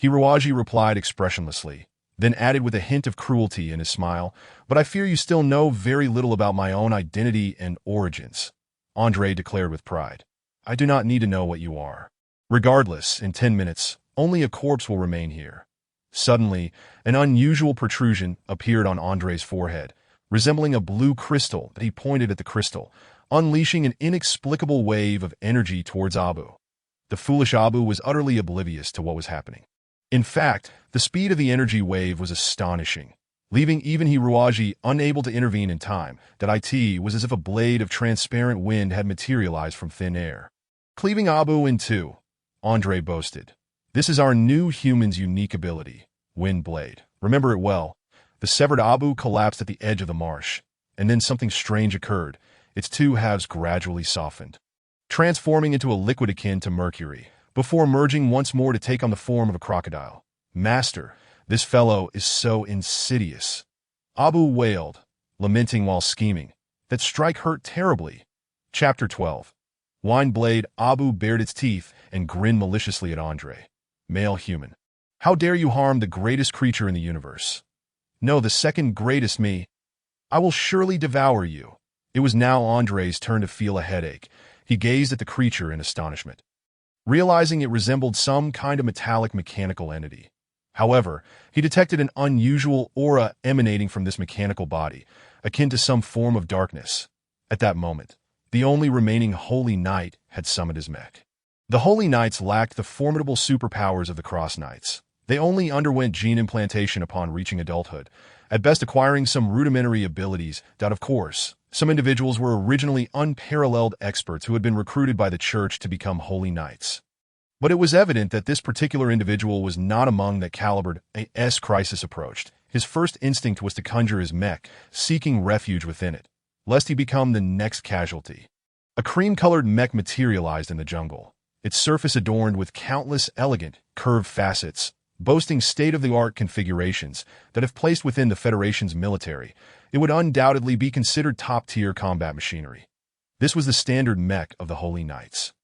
Hiroaji replied expressionlessly, then added with a hint of cruelty in his smile, but I fear you still know very little about my own identity and origins. Andre declared with pride. I do not need to know what you are. Regardless, in 10 minutes, only a corpse will remain here. Suddenly, an unusual protrusion appeared on Andre's forehead, resembling a blue crystal that he pointed at the crystal, unleashing an inexplicable wave of energy towards Abu. The foolish Abu was utterly oblivious to what was happening. In fact, the speed of the energy wave was astonishing, leaving even Hiroaji unable to intervene in time. That it was as if a blade of transparent wind had materialized from thin air, cleaving Abu in two. Andre boasted. This is our new human's unique ability, Wind Blade. Remember it well. The severed Abu collapsed at the edge of the marsh, and then something strange occurred. Its 2 halves gradually softened, transforming into a liquid akin to mercury, before merging once more to take on the form of a crocodile. Master, this fellow is so insidious. Abu wailed, lamenting while scheming. That strike hurt terribly. Chapter 12. Wind Blade. Abu bared its teeth and grinned maliciously at Andre. Male human. How dare you harm the greatest creature in the universe? No, the second greatest, me. I will surely devour you. It was now Andre's turn to feel a headache. He gazed at the creature in astonishment, realizing it resembled some kind of metallic mechanical entity. However, he detected an unusual aura emanating from this mechanical body, akin to some form of darkness. At that moment, the only remaining Holy Knight had summoned his mech. The Holy Knights lacked the formidable superpowers of the Cross Knights. They only underwent gene implantation upon reaching adulthood, at best acquiring some rudimentary abilities that, of course, some individuals were originally unparalleled experts who had been recruited by the church to become Holy Knights. But it was evident that this particular individual was not among that calibered as crisis approached. His first instinct was to conjure his mech, seeking refuge within it, lest he become the next casualty. A cream-colored mech materialized in the jungle, its surface adorned with countless elegant, curved facets, boasting state-of-the-art configurations that if placed within the Federation's military, it would undoubtedly be considered top-tier combat machinery. This was the standard mech of the Holy Knights.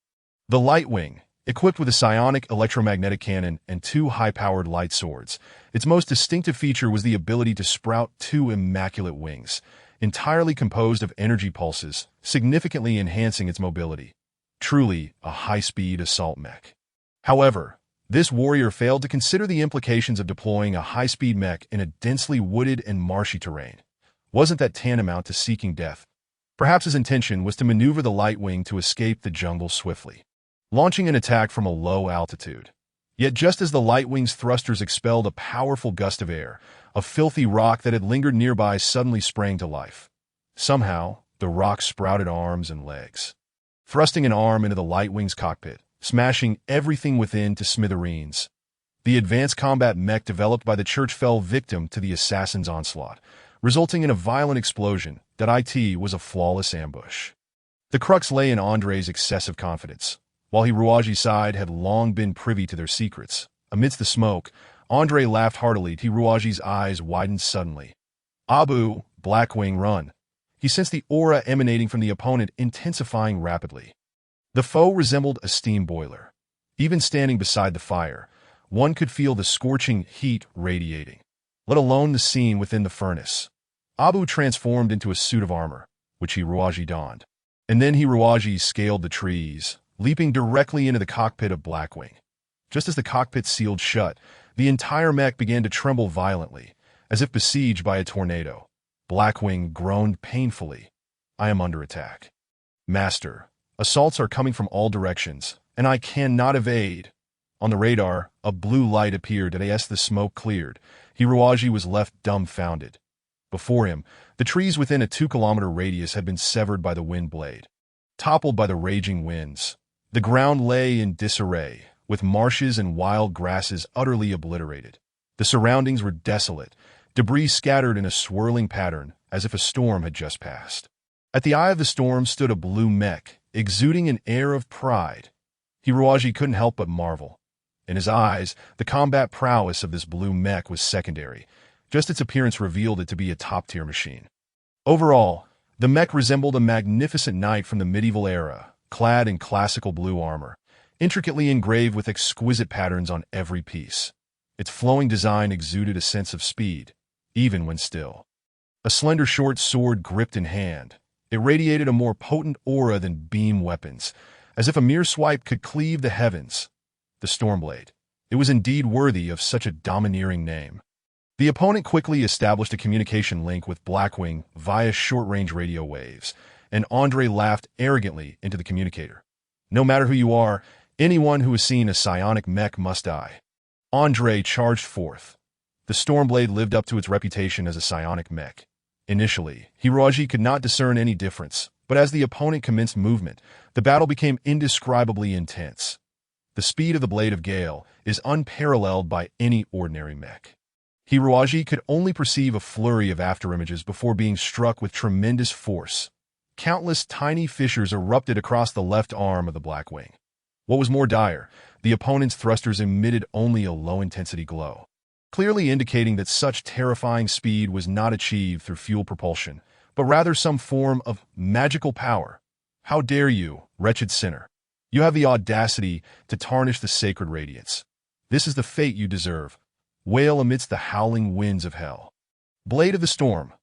The Lightwing, equipped with a psionic electromagnetic cannon and 2 high-powered light swords, its most distinctive feature was the ability to sprout 2 immaculate wings, entirely composed of energy pulses, significantly enhancing its mobility. Truly a high-speed assault mech. However, this warrior failed to consider the implications of deploying a high-speed mech in a densely wooded and marshy terrain. Wasn't that tantamount to seeking death? Perhaps his intention was to maneuver the Lightwing to escape the jungle swiftly, launching an attack from a low altitude. Yet just as the Lightwing's thrusters expelled a powerful gust of air, a filthy rock that had lingered nearby suddenly sprang to life. Somehow, the rock sprouted arms and legs, thrusting an arm into the Lightwing's cockpit, smashing everything within to smithereens. The advanced combat mech developed by the church fell victim to the assassin's onslaught, resulting in a violent explosion that it was a flawless ambush. The crux lay in Andre's excessive confidence. While Hiroaji's side had long been privy to their secrets, amidst the smoke, Andre laughed heartily. Hiroaji's eyes widened suddenly. Abu, Blackwing, run. He sensed the aura emanating from the opponent intensifying rapidly. The foe resembled a steam boiler. Even standing beside the fire, one could feel the scorching heat radiating, let alone the scene within the furnace. Abu transformed into a suit of armor, which Hiroaji donned. And then Hiroaji scaled the trees, leaping directly into the cockpit of Blackwing. Just as the cockpit sealed shut, the entire mech began to tremble violently, as if besieged by a tornado. Blackwing groaned painfully. "I am under attack. Master, assaults are coming from all directions, and I cannot evade." On the radar, a blue light appeared, and as the smoke cleared, Hiroaji was left dumbfounded. Before him, the trees within a 2-kilometer radius had been severed by the wind blade. Toppled by the raging winds, the ground lay in disarray, with marshes and wild grasses utterly obliterated. The surroundings were desolate, debris scattered in a swirling pattern as if a storm had just passed. At the eye of the storm stood a blue mech, exuding an air of pride. Hiroaji couldn't help but marvel. In his eyes, the combat prowess of this blue mech was secondary. Just its appearance revealed it to be a top-tier machine. Overall, the mech resembled a magnificent knight from the medieval era, clad in classical blue armor, intricately engraved with exquisite patterns on every piece. Its flowing design exuded a sense of speed, even when still. A slender short sword gripped in hand, it radiated a more potent aura than beam weapons, as if a mere swipe could cleave the heavens. The Stormblade. It was indeed worthy of such a domineering name. The opponent quickly established a communication link with Blackwing via short-range radio waves, and Andre laughed arrogantly into the communicator. "No matter who you are, anyone who has seen a psionic mech must die." Andre charged forth. The Stormblade lived up to its reputation as a psionic mech. Initially, Hiroaji could not discern any difference, but as the opponent commenced movement, the battle became indescribably intense. The speed of the Blade of Gale is unparalleled by any ordinary mech. Hiroaji could only perceive a flurry of afterimages before being struck with tremendous force. Countless tiny fissures erupted across the left arm of the Blackwing. What was more dire, the opponent's thrusters emitted only a low-intensity glow, clearly indicating that such terrifying speed was not achieved through fuel propulsion, but rather some form of magical power. "How dare you, wretched sinner? You have the audacity to tarnish the sacred radiance. This is the fate you deserve. Wail amidst the howling winds of hell." Blade of the Storm.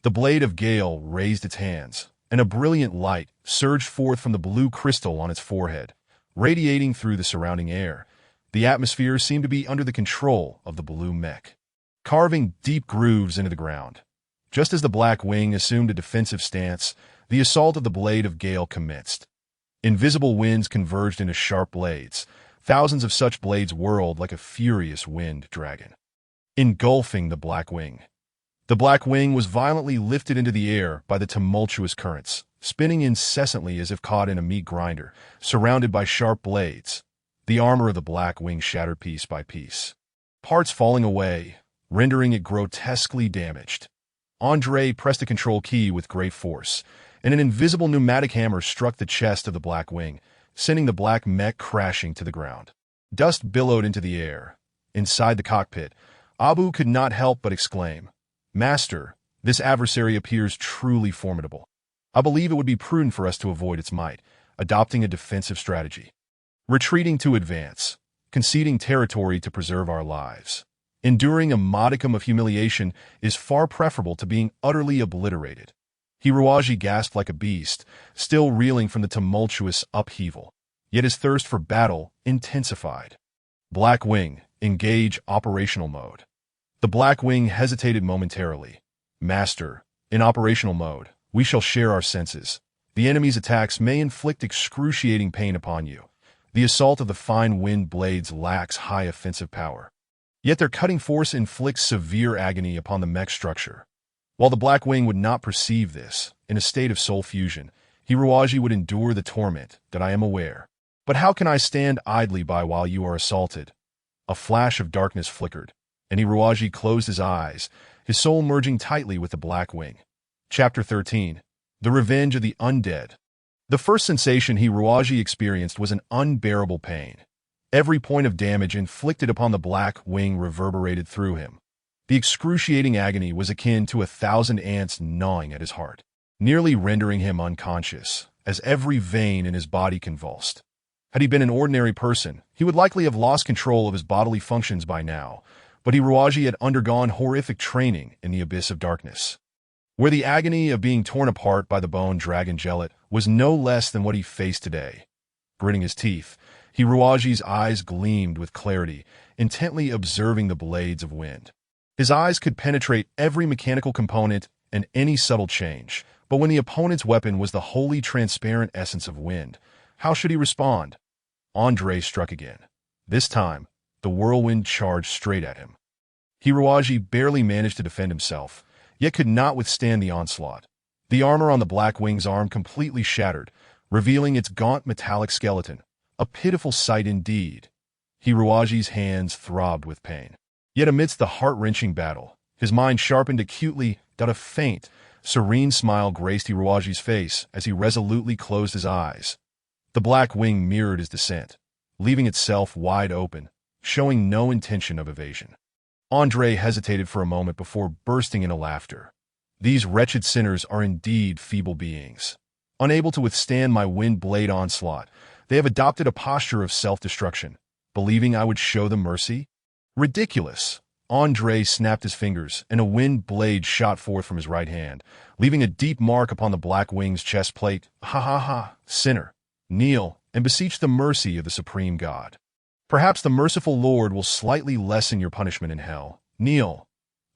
The Blade of Gale raised its hands, and a brilliant light surged forth from the blue crystal on its forehead, radiating through the surrounding air. The atmosphere seemed to be under the control of the blue mech, carving deep grooves into the ground. Just as the Blackwing assumed a defensive stance, the assault of the Blade of Gale commenced. Invisible winds converged into sharp blades. Thousands of such blades whirled like a furious wind dragon, engulfing the Blackwing. The Blackwing was violently lifted into the air by the tumultuous currents, spinning incessantly as if caught in a meat grinder, surrounded by sharp blades. The armor of the Blackwing shattered piece by piece, parts falling away, rendering it grotesquely damaged. Andre pressed the control key with great force, and an invisible pneumatic hammer struck the chest of the Blackwing, sending the black mech crashing to the ground. Dust billowed into the air. Inside the cockpit, Abu could not help but exclaim, "Master, this adversary appears truly formidable. I believe it would be prudent for us to avoid its might, adopting a defensive strategy. Retreating to advance, conceding territory to preserve our lives. Enduring a modicum of humiliation is far preferable to being utterly obliterated." Hiroaji gasped like a beast, still reeling from the tumultuous upheaval, yet his thirst for battle intensified. Blackwing, engage operational mode. The Blackwing hesitated momentarily. "Master, in operational mode, we shall share our senses. The enemy's attacks may inflict excruciating pain upon you. The assault of the fine wind blades lacks high offensive power, yet their cutting force inflicts severe agony upon the mech structure." While the Blackwing would not perceive this, in a state of soul fusion, Hiroaji would endure the torment that I am aware. "But how can I stand idly by while you are assaulted?" A flash of darkness flickered, and Hiroaji closed his eyes, his soul merging tightly with the Blackwing. Chapter 13. The Revenge of the Undead. The first sensation Hiroaji experienced was an unbearable pain. Every point of damage inflicted upon the Blackwing reverberated through him. The excruciating agony was akin to 1,000 ants gnawing at his heart, nearly rendering him unconscious, as every vein in his body convulsed. Had he been an ordinary person, he would likely have lost control of his bodily functions by now, but Hiroaji had undergone horrific training in the abyss of darkness, where the agony of being torn apart by the bone dragon gelot was no less than what he faced today. Gritting his teeth, Hiruaji's eyes gleamed with clarity, intently observing the blades of wind. His eyes could penetrate every mechanical component and any subtle change, but when the opponent's weapon was the wholly transparent essence of wind, how should he respond? Andre struck again. This time, the whirlwind charged straight at him. Hiruaji barely managed to defend himself, yet could not withstand the onslaught. The armor on the Black Wing's arm completely shattered, revealing its gaunt metallic skeleton. A pitiful sight indeed. Hiruaji's hands throbbed with pain. Yet amidst the heart-wrenching battle, his mind sharpened acutely. A faint, serene smile graced Hiruaji's face as he resolutely closed his eyes. The Black Wing mirrored his descent, leaving itself wide open, showing no intention of evasion. Andre hesitated for a moment before bursting into laughter. These wretched sinners are indeed feeble beings. Unable to withstand my wind blade onslaught, they have adopted a posture of self-destruction, believing I would show them mercy? Ridiculous! Andre snapped his fingers, and a wind blade shot forth from his right hand, leaving a deep mark upon the Black Wing's chest plate. Ha ha ha, sinner! Kneel and beseech the mercy of the Supreme God. Perhaps the merciful Lord will slightly lessen your punishment in hell. Kneel.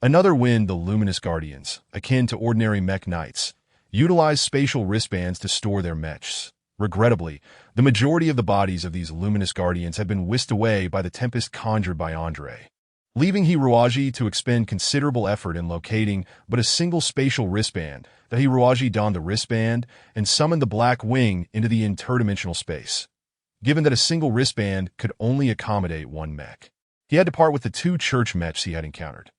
Another wind, the luminous guardians, akin to ordinary mech knights, utilize spatial wristbands to store their mechs. Regrettably, the majority of the bodies of these luminous guardians have been whisked away by the tempest conjured by Andre, leaving Hiruaji to expend considerable effort in locating but a single spatial wristband. That Hiruaji donned the wristband and summoned the Black Wing into the interdimensional space. Given that a single wristband could only accommodate one mech, he had to part with the two church mechs he had encountered.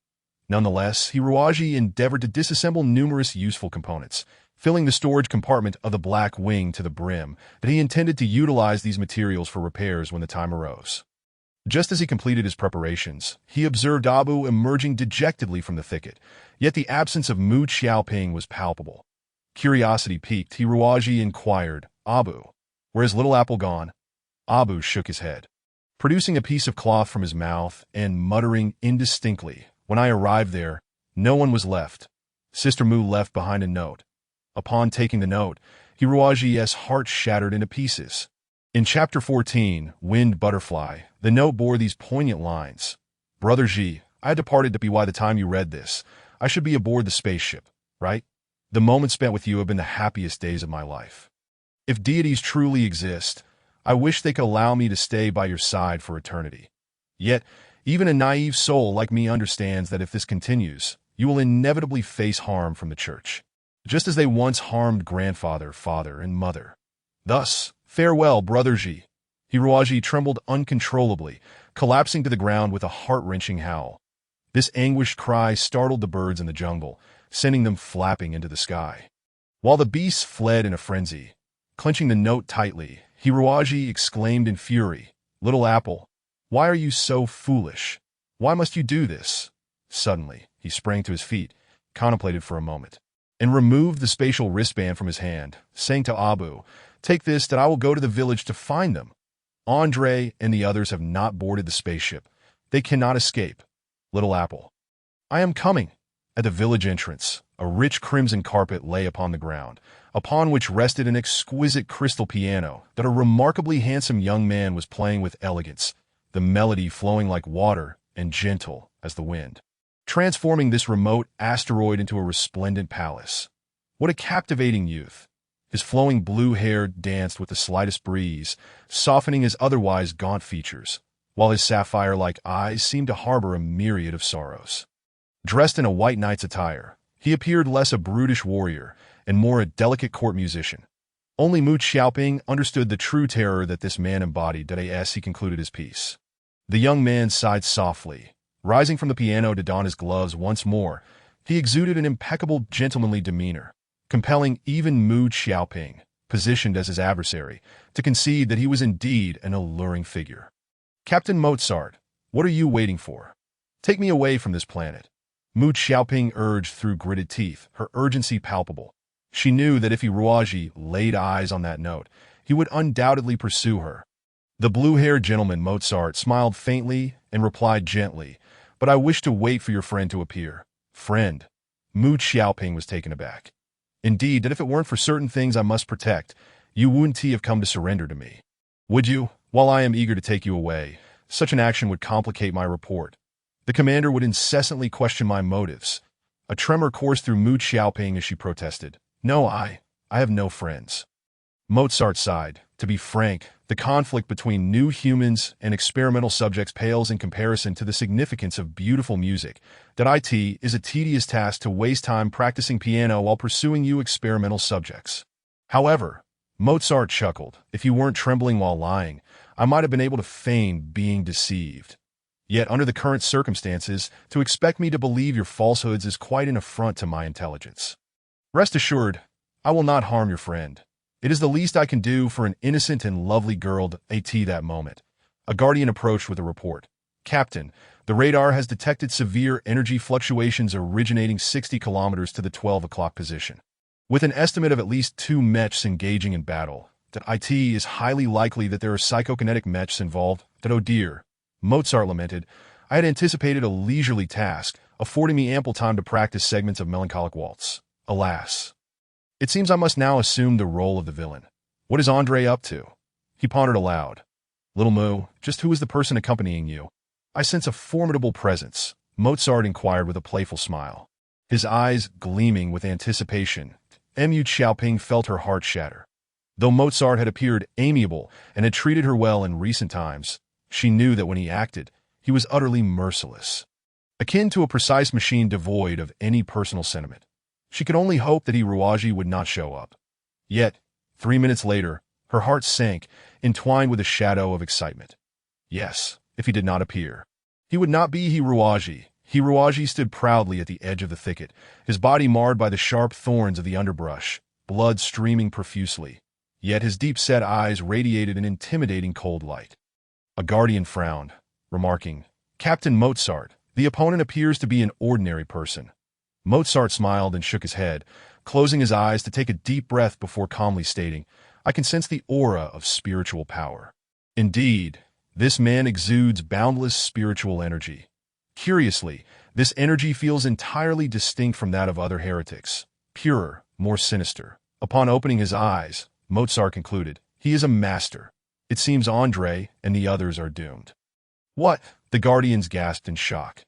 Nonetheless, Hiruaji endeavored to disassemble numerous useful components, filling the storage compartment of the Black Wing to the brim, that he intended to utilize these materials for repairs when the time arose. Just as he completed his preparations, he observed Abu emerging dejectedly from the thicket, yet the absence of Mu Xiaoping was palpable. Curiosity piqued, Hiruaji inquired, "Abu, where's Little Apple gone?" Abu shook his head, producing a piece of cloth from his mouth and muttering indistinctly, "When I arrived there, no one was left. Sister Mu left behind a note." Upon taking the note, Hiruaji's heart shattered into pieces. In Chapter 14, Wind Butterfly, the note bore these poignant lines. "Brother Ji, I had departed to be by the time you read this. I should be aboard the spaceship, right? The moments spent with you have been the happiest days of my life. If deities truly exist, I wish they could allow me to stay by your side for eternity. Yet, even a naive soul like me understands that if this continues, you will inevitably face harm from the church, just as they once harmed grandfather, father, and mother. Thus, farewell, Brother Ji." Hiruaji trembled uncontrollably, collapsing to the ground with a heart-wrenching howl. This anguished cry startled the birds in the jungle, sending them flapping into the sky. While the beasts fled in a frenzy, clenching the note tightly, Hiruaji exclaimed in fury, "Little Apple, why are you so foolish? Why must you do this?" Suddenly, he sprang to his feet, contemplated for a moment, and removed the spatial wristband from his hand, saying to Abu, "Take this, that I will go to the village to find them. Andre and the others have not boarded the spaceship. They cannot escape. Little Apple." "I am coming." At the village entrance, a rich crimson carpet lay upon the ground, upon which rested an exquisite crystal piano that a remarkably handsome young man was playing with elegance, the melody flowing like water and gentle as the wind, transforming this remote asteroid into a resplendent palace. What a captivating youth! His flowing blue hair danced with the slightest breeze, softening his otherwise gaunt features, while his sapphire-like eyes seemed to harbor a myriad of sorrows. Dressed in a white knight's attire, he appeared less a brutish warrior and more a delicate court musician. Only Mu Xiaoping understood the true terror that this man embodied as he concluded his piece. The young man sighed softly. Rising from the piano to don his gloves once more, he exuded an impeccable gentlemanly demeanor, compelling even Mu Xiaoping, positioned as his adversary, to concede that he was indeed an alluring figure. "Captain Mozart, what are you waiting for? Take me away from this planet," Mu Xiaoping urged through gritted teeth, her urgency palpable. She knew that if Hiruaji laid eyes on that note, he would undoubtedly pursue her. The blue-haired gentleman Mozart smiled faintly and replied gently, "But I wish to wait for your friend to appear." "Friend?" Mu Xiaoping was taken aback. "Indeed, that if it weren't for certain things I must protect, you wouldn't have come to surrender to me." Would you? While I am eager to take you away, such an action would complicate my report. The commander would incessantly question my motives. A tremor coursed through Mu Xiaoping as she protested. No, I have no friends. Mozart sighed. To be frank, the conflict between new humans and experimental subjects pales in comparison to the significance of beautiful music. That it is a tedious task to waste time practicing piano while pursuing you experimental subjects. However, Mozart chuckled. If you weren't trembling while lying, I might have been able to feign being deceived. Yet, under the current circumstances, to expect me to believe your falsehoods is quite an affront to my intelligence. Rest assured, I will not harm your friend. It is the least I can do for an innocent and lovely girl at that moment. A guardian approached with a report. Captain, the radar has detected severe energy fluctuations originating 60 kilometers to the 12 o'clock position. With an estimate of at least 2 mechs engaging in battle, it is highly likely that there are psychokinetic mechs involved. Oh dear, Mozart lamented. I had anticipated a leisurely task, affording me ample time to practice segments of melancholic waltz. Alas. It seems I must now assume the role of the villain. What is Andre up to? He pondered aloud. Little Moo, just who is the person accompanying you? I sense a formidable presence, Mozart inquired with a playful smile. His eyes gleaming with anticipation, Mu Xiaoping felt her heart shatter. Though Mozart had appeared amiable and had treated her well in recent times, she knew that when he acted, he was utterly merciless. Akin to a precise machine devoid of any personal sentiment. She could only hope that Hiruaji would not show up. Yet, 3 minutes later, her heart sank, entwined with a shadow of excitement. Yes, if he did not appear. He would not be Hiruaji. Hiruaji stood proudly at the edge of the thicket, his body marred by the sharp thorns of the underbrush, blood streaming profusely. Yet his deep-set eyes radiated an intimidating cold light. A guardian frowned, remarking, Captain Mozart, the opponent appears to be an ordinary person. Mozart smiled and shook his head, closing his eyes to take a deep breath before calmly stating, I can sense the aura of spiritual power. Indeed, this man exudes boundless spiritual energy. Curiously, this energy feels entirely distinct from that of other heretics, purer, more sinister. Upon opening his eyes, Mozart concluded, he is a master. It seems Andre and the others are doomed. What? The guardians gasped in shock.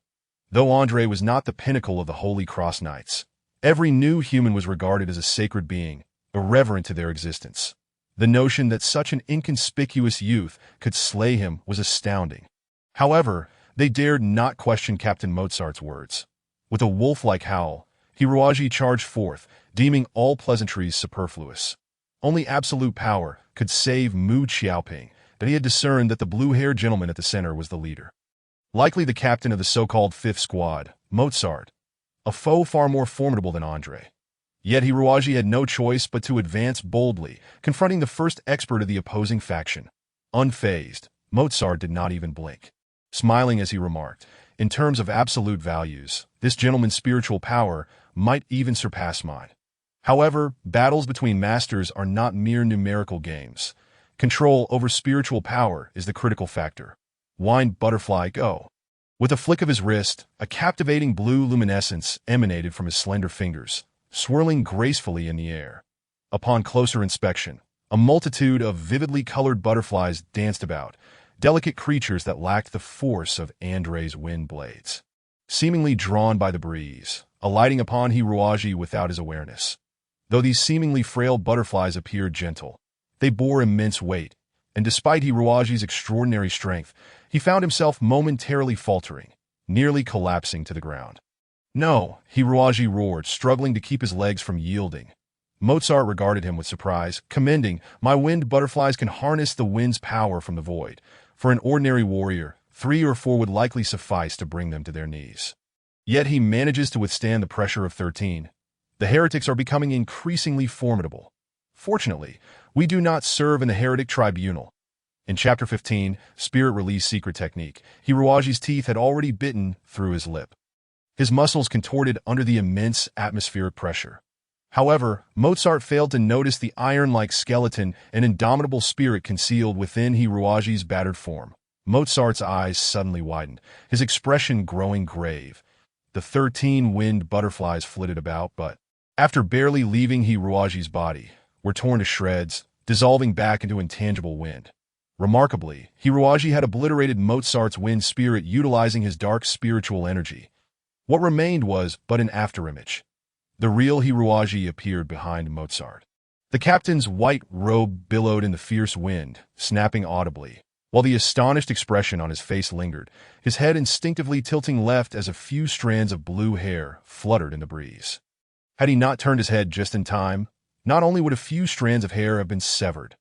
Though Andre was not the pinnacle of the Holy Cross Knights, every new human was regarded as a sacred being, irreverent to their existence. The notion that such an inconspicuous youth could slay him was astounding. However, they dared not question Captain Mozart's words. With a wolf-like howl, Hiruaji charged forth, deeming all pleasantries superfluous. Only absolute power could save Mu Xiaoping, but he had discerned that the blue-haired gentleman at the center was the leader. Likely the captain of the so-called Fifth Squad, Mozart, a foe far more formidable than Andre. Yet Hiruaji had no choice but to advance boldly, confronting the first expert of the opposing faction. Unfazed, Mozart did not even blink. Smiling as he remarked, in terms of absolute values, this gentleman's spiritual power might even surpass mine. However, battles between masters are not mere numerical games. Control over spiritual power is the critical factor. Whined Butterfly, go. With a flick of his wrist, a captivating blue luminescence emanated from his slender fingers, swirling gracefully in the air. Upon closer inspection, a multitude of vividly colored butterflies danced about, delicate creatures that lacked the force of Andre's wind blades. Seemingly drawn by the breeze, alighting upon Hiruaji without his awareness. Though these seemingly frail butterflies appeared gentle, they bore immense weight, and despite Hiruaji's extraordinary strength, he found himself momentarily faltering, nearly collapsing to the ground. No, Hiruaji roared, struggling to keep his legs from yielding. Mozart regarded him with surprise, commending, my wind butterflies can harness the wind's power from the void. For an ordinary warrior, 3 or 4 would likely suffice to bring them to their knees. Yet he manages to withstand the pressure of 13. The heretics are becoming increasingly formidable. Fortunately, we do not serve in the heretic tribunal. In Chapter 15, Spirit Release Secret Technique, Hiruaji's teeth had already bitten through his lip. His muscles contorted under the immense atmospheric pressure. However, Mozart failed to notice the iron-like skeleton and indomitable spirit concealed within Hiruaji's battered form. Mozart's eyes suddenly widened, his expression growing grave. The 13 winged butterflies flitted about, but, after barely leaving Hiruaji's body, were torn to shreds, dissolving back into intangible wind. Remarkably, Hiruaji had obliterated Mozart's wind spirit utilizing his dark spiritual energy. What remained was but an afterimage. The real Hiruaji appeared behind Mozart. The captain's white robe billowed in the fierce wind, snapping audibly, while the astonished expression on his face lingered, his head instinctively tilting left as a few strands of blue hair fluttered in the breeze. Had he not turned his head just in time, not only would a few strands of hair have been severed.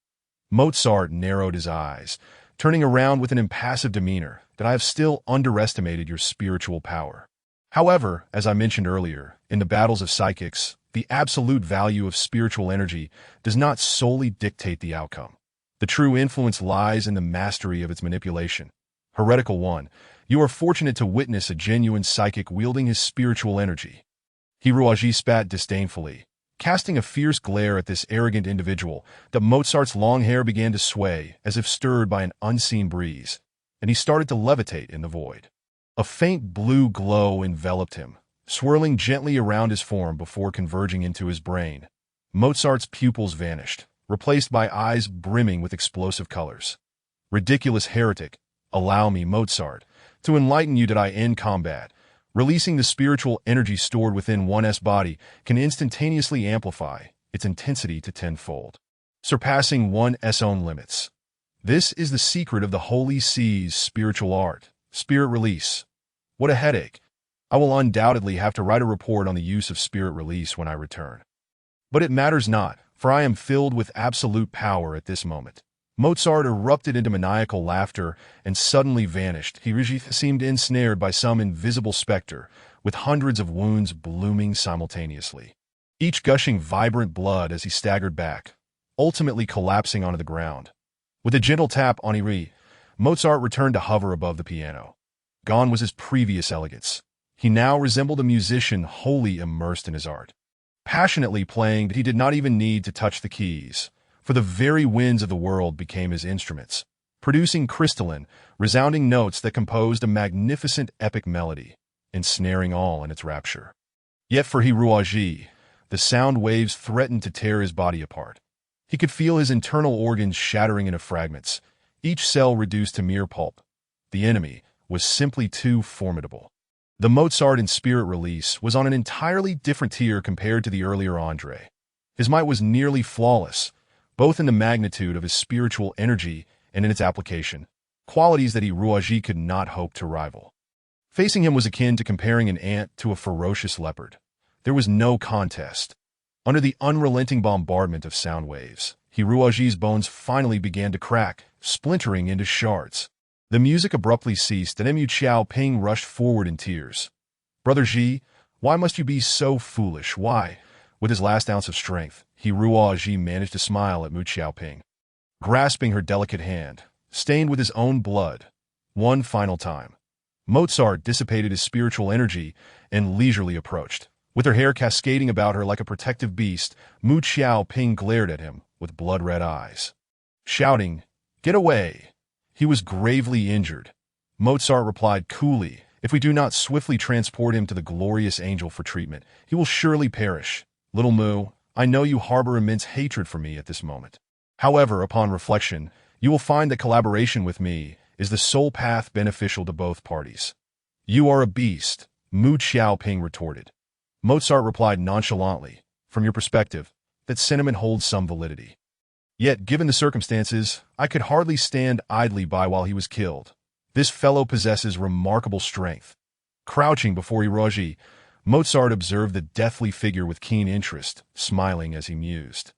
Mozart narrowed his eyes, turning around with an impassive demeanor, that I have still underestimated your spiritual power. However, as I mentioned earlier, in the battles of psychics, the absolute value of spiritual energy does not solely dictate the outcome. The true influence lies in the mastery of its manipulation. Heretical one, you are fortunate to witness a genuine psychic wielding his spiritual energy. Hiruaji spat disdainfully, casting a fierce glare at this arrogant individual, that Mozart's long hair began to sway as if stirred by an unseen breeze, and he started to levitate in the void. A faint blue glow enveloped him, swirling gently around his form before converging into his brain. Mozart's pupils vanished, replaced by eyes brimming with explosive colors. Ridiculous heretic, allow me, Mozart, to enlighten you that I end combat. Releasing the spiritual energy stored within one's body can instantaneously amplify its intensity to tenfold, surpassing one's own limits. This is the secret of the Holy Sea's spiritual art, spirit release. What a headache. I will undoubtedly have to write a report on the use of spirit release when I return. But it matters not, for I am filled with absolute power at this moment. Mozart erupted into maniacal laughter and suddenly vanished. He seemed ensnared by some invisible specter, with hundreds of wounds blooming simultaneously, each gushing vibrant blood as he staggered back, ultimately collapsing onto the ground. With a gentle tap on Iri, Mozart returned to hover above the piano. Gone was his previous elegance. He now resembled a musician wholly immersed in his art, passionately playing that he did not even need to touch the keys, for the very winds of the world became his instruments, producing crystalline, resounding notes that composed a magnificent epic melody, ensnaring all in its rapture. Yet for Hiruaji, the sound waves threatened to tear his body apart. He could feel his internal organs shattering into fragments, each cell reduced to mere pulp. The enemy was simply too formidable. The Mozart in spirit release was on an entirely different tier compared to the earlier Andre. His might was nearly flawless, both in the magnitude of his spiritual energy and in its application, qualities that Hiruaji could not hope to rival. Facing him was akin to comparing an ant to a ferocious leopard. There was no contest. Under the unrelenting bombardment of sound waves, Hiruaji's bones finally began to crack, splintering into shards. The music abruptly ceased and Mu Xiaoping rushed forward in tears. "Brother Ji, why must you be so foolish? Why?" With his last ounce of strength, Hiruaji managed to smile at Mu Xiaoping, grasping her delicate hand, stained with his own blood. One final time, Mozart dissipated his spiritual energy and leisurely approached. With her hair cascading about her like a protective beast, Mu Xiaoping glared at him with blood-red eyes, shouting, "Get away!" He was gravely injured. Mozart replied coolly, "If we do not swiftly transport him to the glorious angel for treatment, he will surely perish. Little Mu, I know you harbor immense hatred for me at this moment. However, upon reflection, you will find that collaboration with me is the sole path beneficial to both parties." "You are a beast," Mu Xiaoping retorted. Mozart replied nonchalantly, "From your perspective, that sentiment holds some validity. Yet, given the circumstances, I could hardly stand idly by while he was killed. This fellow possesses remarkable strength." Crouching before Hiruaji, Mozart observed the deathly figure with keen interest, smiling as he mused.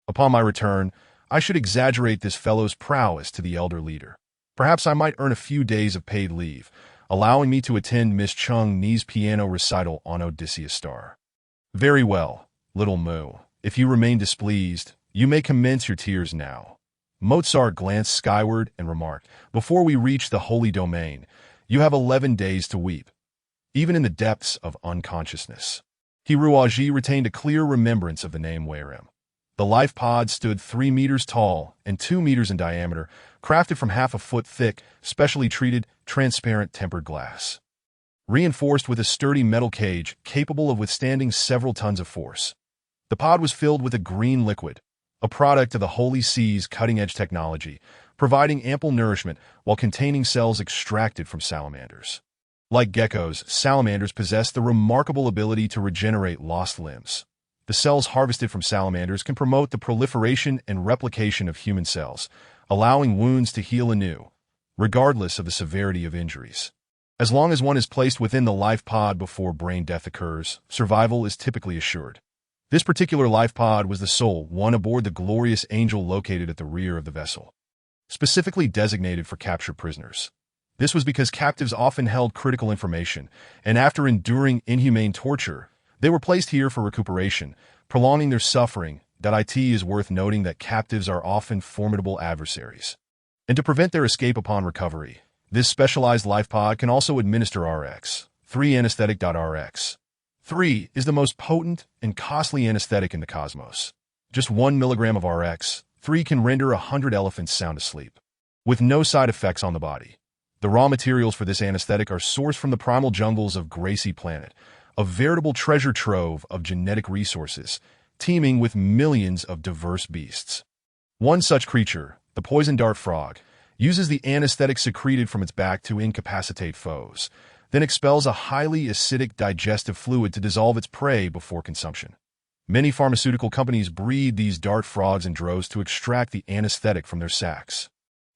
"Upon my return, I should exaggerate this fellow's prowess to the elder leader. Perhaps I might earn a few days of paid leave, allowing me to attend Miss Chung Ni's piano recital on Odysseus Star." "Very well, little Mu. If you remain displeased, you may commence your tears now." Mozart glanced skyward and remarked, "Before we reach the holy domain, you have 11 days to weep." Even in the depths of unconsciousness, Hiruaji retained a clear remembrance of the name Wairem. The life pod stood 3 meters tall and 2 meters in diameter, crafted from half a foot thick, specially treated, transparent tempered glass, reinforced with a sturdy metal cage capable of withstanding several tons of force. The pod was filled with a green liquid, a product of the Holy Sea's cutting-edge technology, providing ample nourishment while containing cells extracted from salamanders. Like geckos, salamanders possess the remarkable ability to regenerate lost limbs. The cells harvested from salamanders can promote the proliferation and replication of human cells, allowing wounds to heal anew, regardless of the severity of injuries. As long as one is placed within the life pod before brain death occurs, survival is typically assured. This particular life pod was the sole one aboard the glorious Angel located at the rear of the vessel, specifically designated for captured prisoners. This was because captives often held critical information, and after enduring inhumane torture, they were placed here for recuperation, prolonging their suffering. It is worth noting that captives are often formidable adversaries. And to prevent their escape upon recovery, this specialized life pod can also administer RX-3 anesthetic. RX-3 is the most potent and costly anesthetic in the cosmos. Just 1 milligram of RX-3 can render 100 elephants sound asleep, with no side effects on the body. The raw materials for this anesthetic are sourced from the primal jungles of Gracie Planet, a veritable treasure trove of genetic resources, teeming with millions of diverse beasts. One such creature, the poison dart frog, uses the anesthetic secreted from its back to incapacitate foes, then expels a highly acidic digestive fluid to dissolve its prey before consumption. Many pharmaceutical companies breed these dart frogs in droves to extract the anesthetic from their sacs.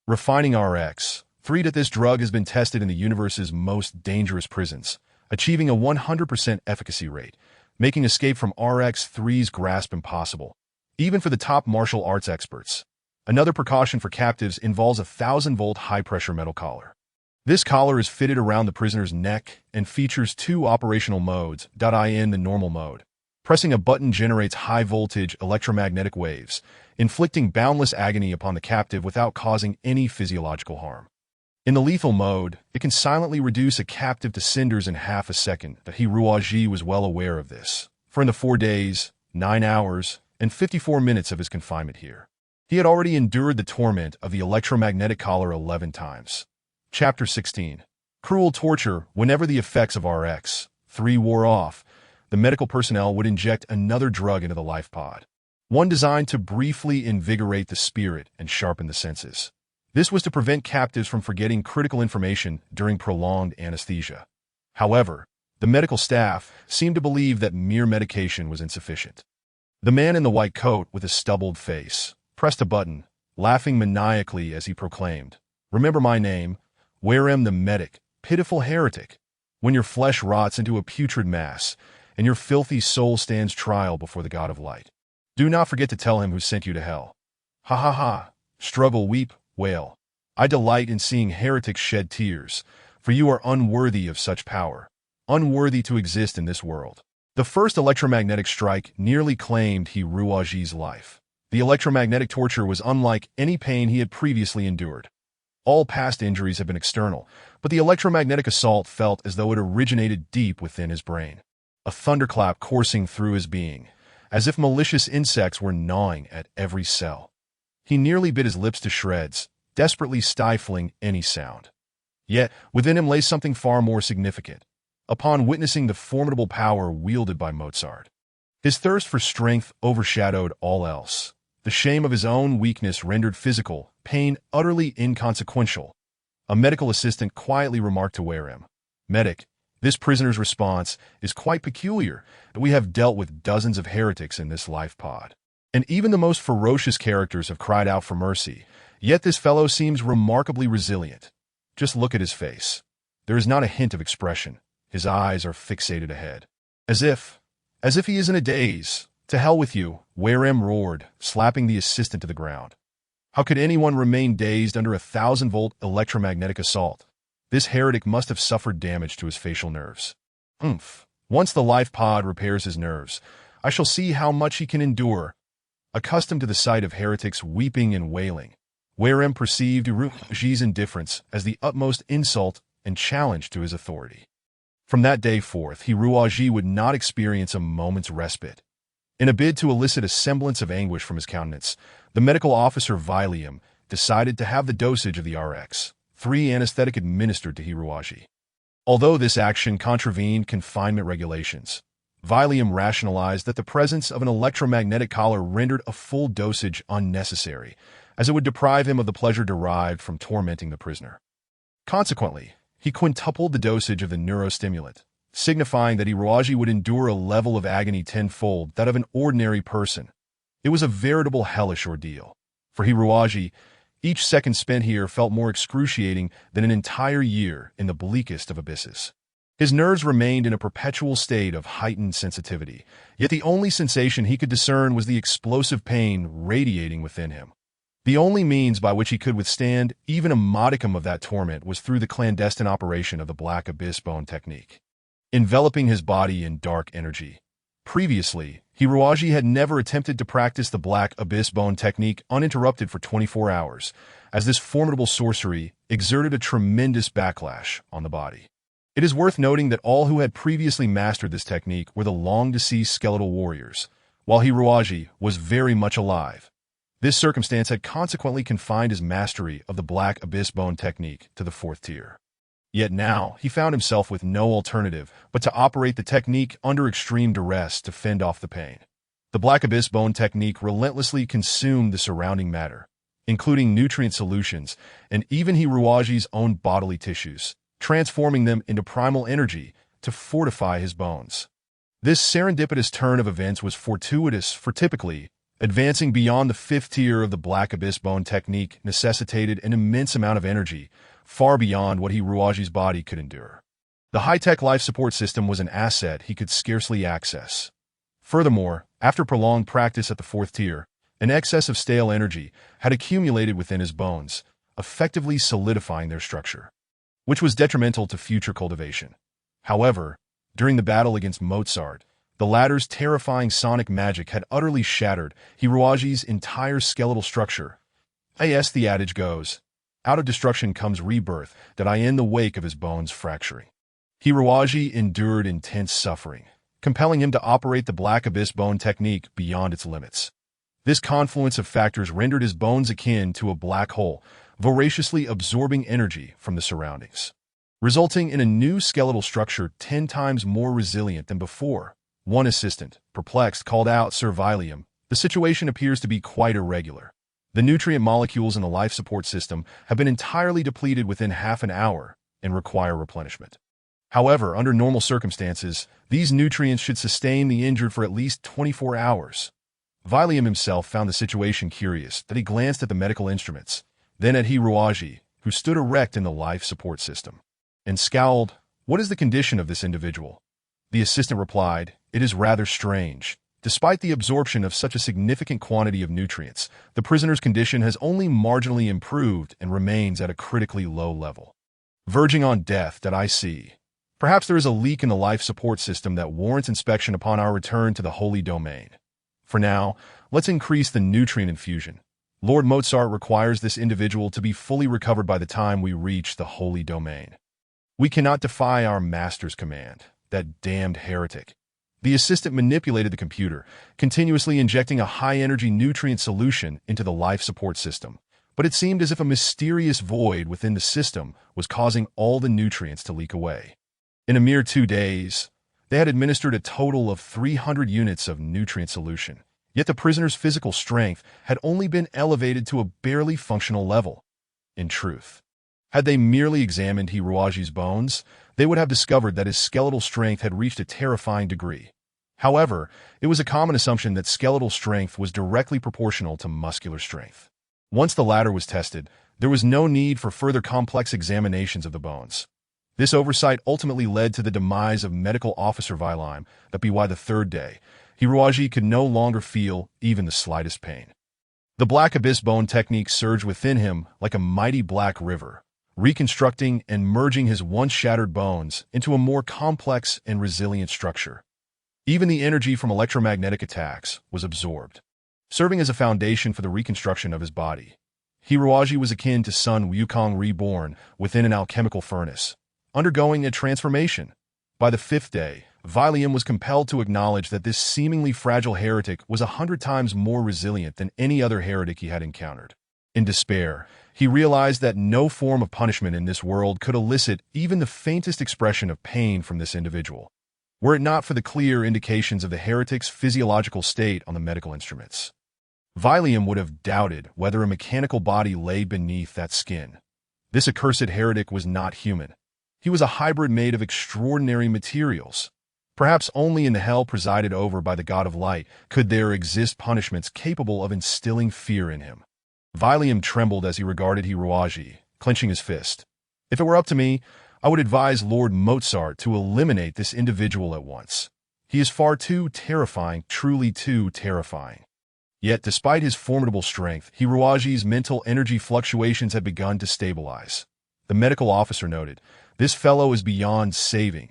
Refining RX-3 that this drug has been tested in the universe's most dangerous prisons, achieving a 100% efficacy rate, making escape from RX-3's grasp impossible, even for the top martial arts experts. Another precaution for captives involves a 1,000-volt high-pressure metal collar. This collar is fitted around the prisoner's neck and features 2 operational modes. In the normal mode, pressing a button generates high-voltage electromagnetic waves, inflicting boundless agony upon the captive without causing any physiological harm. In the lethal mode, it can silently reduce a captive to cinders in half a second. Hiruaji was well aware of this, for in the 4 days, 9 hours, and 54 minutes of his confinement here, he had already endured the torment of the electromagnetic collar 11 times. Chapter 16. Cruel torture. Whenever the effects of RX-3 wore off, the medical personnel would inject another drug into the life pod, one designed to briefly invigorate the spirit and sharpen the senses. This was to prevent captives from forgetting critical information during prolonged anesthesia. However, the medical staff seemed to believe that mere medication was insufficient. The man in the white coat with a stubbled face pressed a button, laughing maniacally as he proclaimed, "Remember my name, Warem the medic, pitiful heretic. When your flesh rots into a putrid mass, and your filthy soul stands trial before the God of light, do not forget to tell him who sent you to hell. Ha ha ha, struggle, weep, wail. I delight in seeing heretics shed tears, for you are unworthy of such power, unworthy to exist in this world." The first electromagnetic strike nearly claimed Hiruaji's life. The electromagnetic torture was unlike any pain he had previously endured. All past injuries had been external, but the electromagnetic assault felt as though it originated deep within his brain. A thunderclap coursing through his being, as if malicious insects were gnawing at every cell. He nearly bit his lips to shreds, desperately stifling any sound. Yet, within him lay something far more significant. Upon witnessing the formidable power wielded by Mozart, his thirst for strength overshadowed all else. The shame of his own weakness rendered physical pain utterly inconsequential. A medical assistant quietly remarked to Warem, "Medic, this prisoner's response is quite peculiar. We have dealt with dozens of heretics in this life pod, and even the most ferocious characters have cried out for mercy. Yet this fellow seems remarkably resilient. Just look at his face. There is not a hint of expression. His eyes are fixated ahead, as if he is in a daze. To hell with you," Warem roared, slapping the assistant to the ground. How could anyone remain dazed under a 1,000-volt electromagnetic assault? This heretic must have suffered damage to his facial nerves. Once the life pod repairs his nerves, I shall see how much he can endure. Accustomed to the sight of heretics weeping and wailing, Warem perceived Hiruaji's indifference as the utmost insult and challenge to his authority. From that day forth, Hiruaji would not experience a moment's respite. In a bid to elicit a semblance of anguish from his countenance, the medical officer Vilium decided to have the dosage of the RX-3 anesthetic administered to Hiruaji. Although this action contravened confinement regulations, Vilium rationalized that the presence of an electromagnetic collar rendered a full dosage unnecessary, as it would deprive him of the pleasure derived from tormenting the prisoner. Consequently, he quintupled the dosage of the neurostimulant, signifying that Hiroaji would endure a level of agony tenfold that of an ordinary person. It was a veritable hellish ordeal. For Hiroaji, each second spent here felt more excruciating than an entire year in the bleakest of abysses. His nerves remained in a perpetual state of heightened sensitivity, yet the only sensation he could discern was the explosive pain radiating within him. The only means by which he could withstand even a modicum of that torment was through the clandestine operation of the Black Abyss Bone technique, enveloping his body in dark energy. Previously, Hiroaji had never attempted to practice the Black Abyss Bone technique uninterrupted for 24 hours, as this formidable sorcery exerted a tremendous backlash on the body. It is worth noting that all who had previously mastered this technique were the long-deceased skeletal warriors, while Hiroaji was very much alive. This circumstance had consequently confined his mastery of the Black Abyss Bone technique to the 4th tier. Yet now, he found himself with no alternative but to operate the technique under extreme duress to fend off the pain. The Black Abyss Bone technique relentlessly consumed the surrounding matter, including nutrient solutions and even Hiroaji's own bodily tissues, transforming them into primal energy to fortify his bones. This serendipitous turn of events was fortuitous, for typically, advancing beyond the 5th tier of the Black Abyss Bone technique necessitated an immense amount of energy, far beyond what Hiroaji's body could endure. The high-tech life support system was an asset he could scarcely access. Furthermore, after prolonged practice at the 4th tier, an excess of stale energy had accumulated within his bones, effectively solidifying their structure, which was detrimental to future cultivation. However, during the battle against Mozart, the latter's terrifying sonic magic had utterly shattered Hiroaji's entire skeletal structure. As the adage goes, out of destruction comes rebirth, that in the wake of his bones fracturing. Hiroaji endured intense suffering, compelling him to operate the Black Abyss Bone technique beyond its limits. This confluence of factors rendered his bones akin to a black hole, voraciously absorbing energy from the surroundings, resulting in a new skeletal structure 10 times more resilient than before. One assistant, perplexed, called out, "Sir Valium, the situation appears to be quite irregular. The nutrient molecules in the life support system have been entirely depleted within half an hour and require replenishment. However, under normal circumstances, these nutrients should sustain the injured for at least 24 hours. Valium himself found the situation curious that he glanced at the medical instruments, then at Hiroaji, who stood erect in the life support system, and scowled. "What is the condition of this individual?" The assistant replied, "It is rather strange. Despite the absorption of such a significant quantity of nutrients, the prisoner's condition has only marginally improved and remains at a critically low level, verging on death. That I see. Perhaps there is a leak in the life support system that warrants inspection upon our return to the Holy Domain. For now, let's increase the nutrient infusion. Lord Mozart requires this individual to be fully recovered by the time we reach the Holy Domain. We cannot defy our master's command, that damned heretic." The assistant manipulated the computer, continuously injecting a high-energy nutrient solution into the life support system, but it seemed as if a mysterious void within the system was causing all the nutrients to leak away. In a mere 2 days, they had administered a total of 300 units of nutrient solution, yet the prisoner's physical strength had only been elevated to a barely functional level. In truth, had they merely examined Hiroaji's bones, they would have discovered that his skeletal strength had reached a terrifying degree. However, it was a common assumption that skeletal strength was directly proportional to muscular strength. Once the latter was tested, there was no need for further complex examinations of the bones. This oversight ultimately led to the demise of Medical Officer Valium, that by the 3rd day, Hiroaji could no longer feel even the slightest pain. The Black Abyss Bone technique surged within him like a mighty black river, reconstructing and merging his once shattered bones into a more complex and resilient structure. Even the energy from electromagnetic attacks was absorbed, serving as a foundation for the reconstruction of his body. Hiroaji was akin to Sun Wukong reborn within an alchemical furnace, undergoing a transformation. By the 5th day, Valium was compelled to acknowledge that this seemingly fragile heretic was 100 times more resilient than any other heretic he had encountered. In despair, he realized that no form of punishment in this world could elicit even the faintest expression of pain from this individual, were it not for the clear indications of the heretic's physiological state on the medical instruments. Valium would have doubted whether a mechanical body lay beneath that skin. This accursed heretic was not human. He was a hybrid made of extraordinary materials. Perhaps only in the hell presided over by the god of light could there exist punishments capable of instilling fear in him. Valium trembled as he regarded Hiroaji, clenching his fist. If it were up to me, I would advise Lord Mozart to eliminate this individual at once. He is far too terrifying, truly too terrifying. Yet, despite his formidable strength, Hiroaji's mental energy fluctuations had begun to stabilize. The medical officer noted, "This fellow is beyond saving.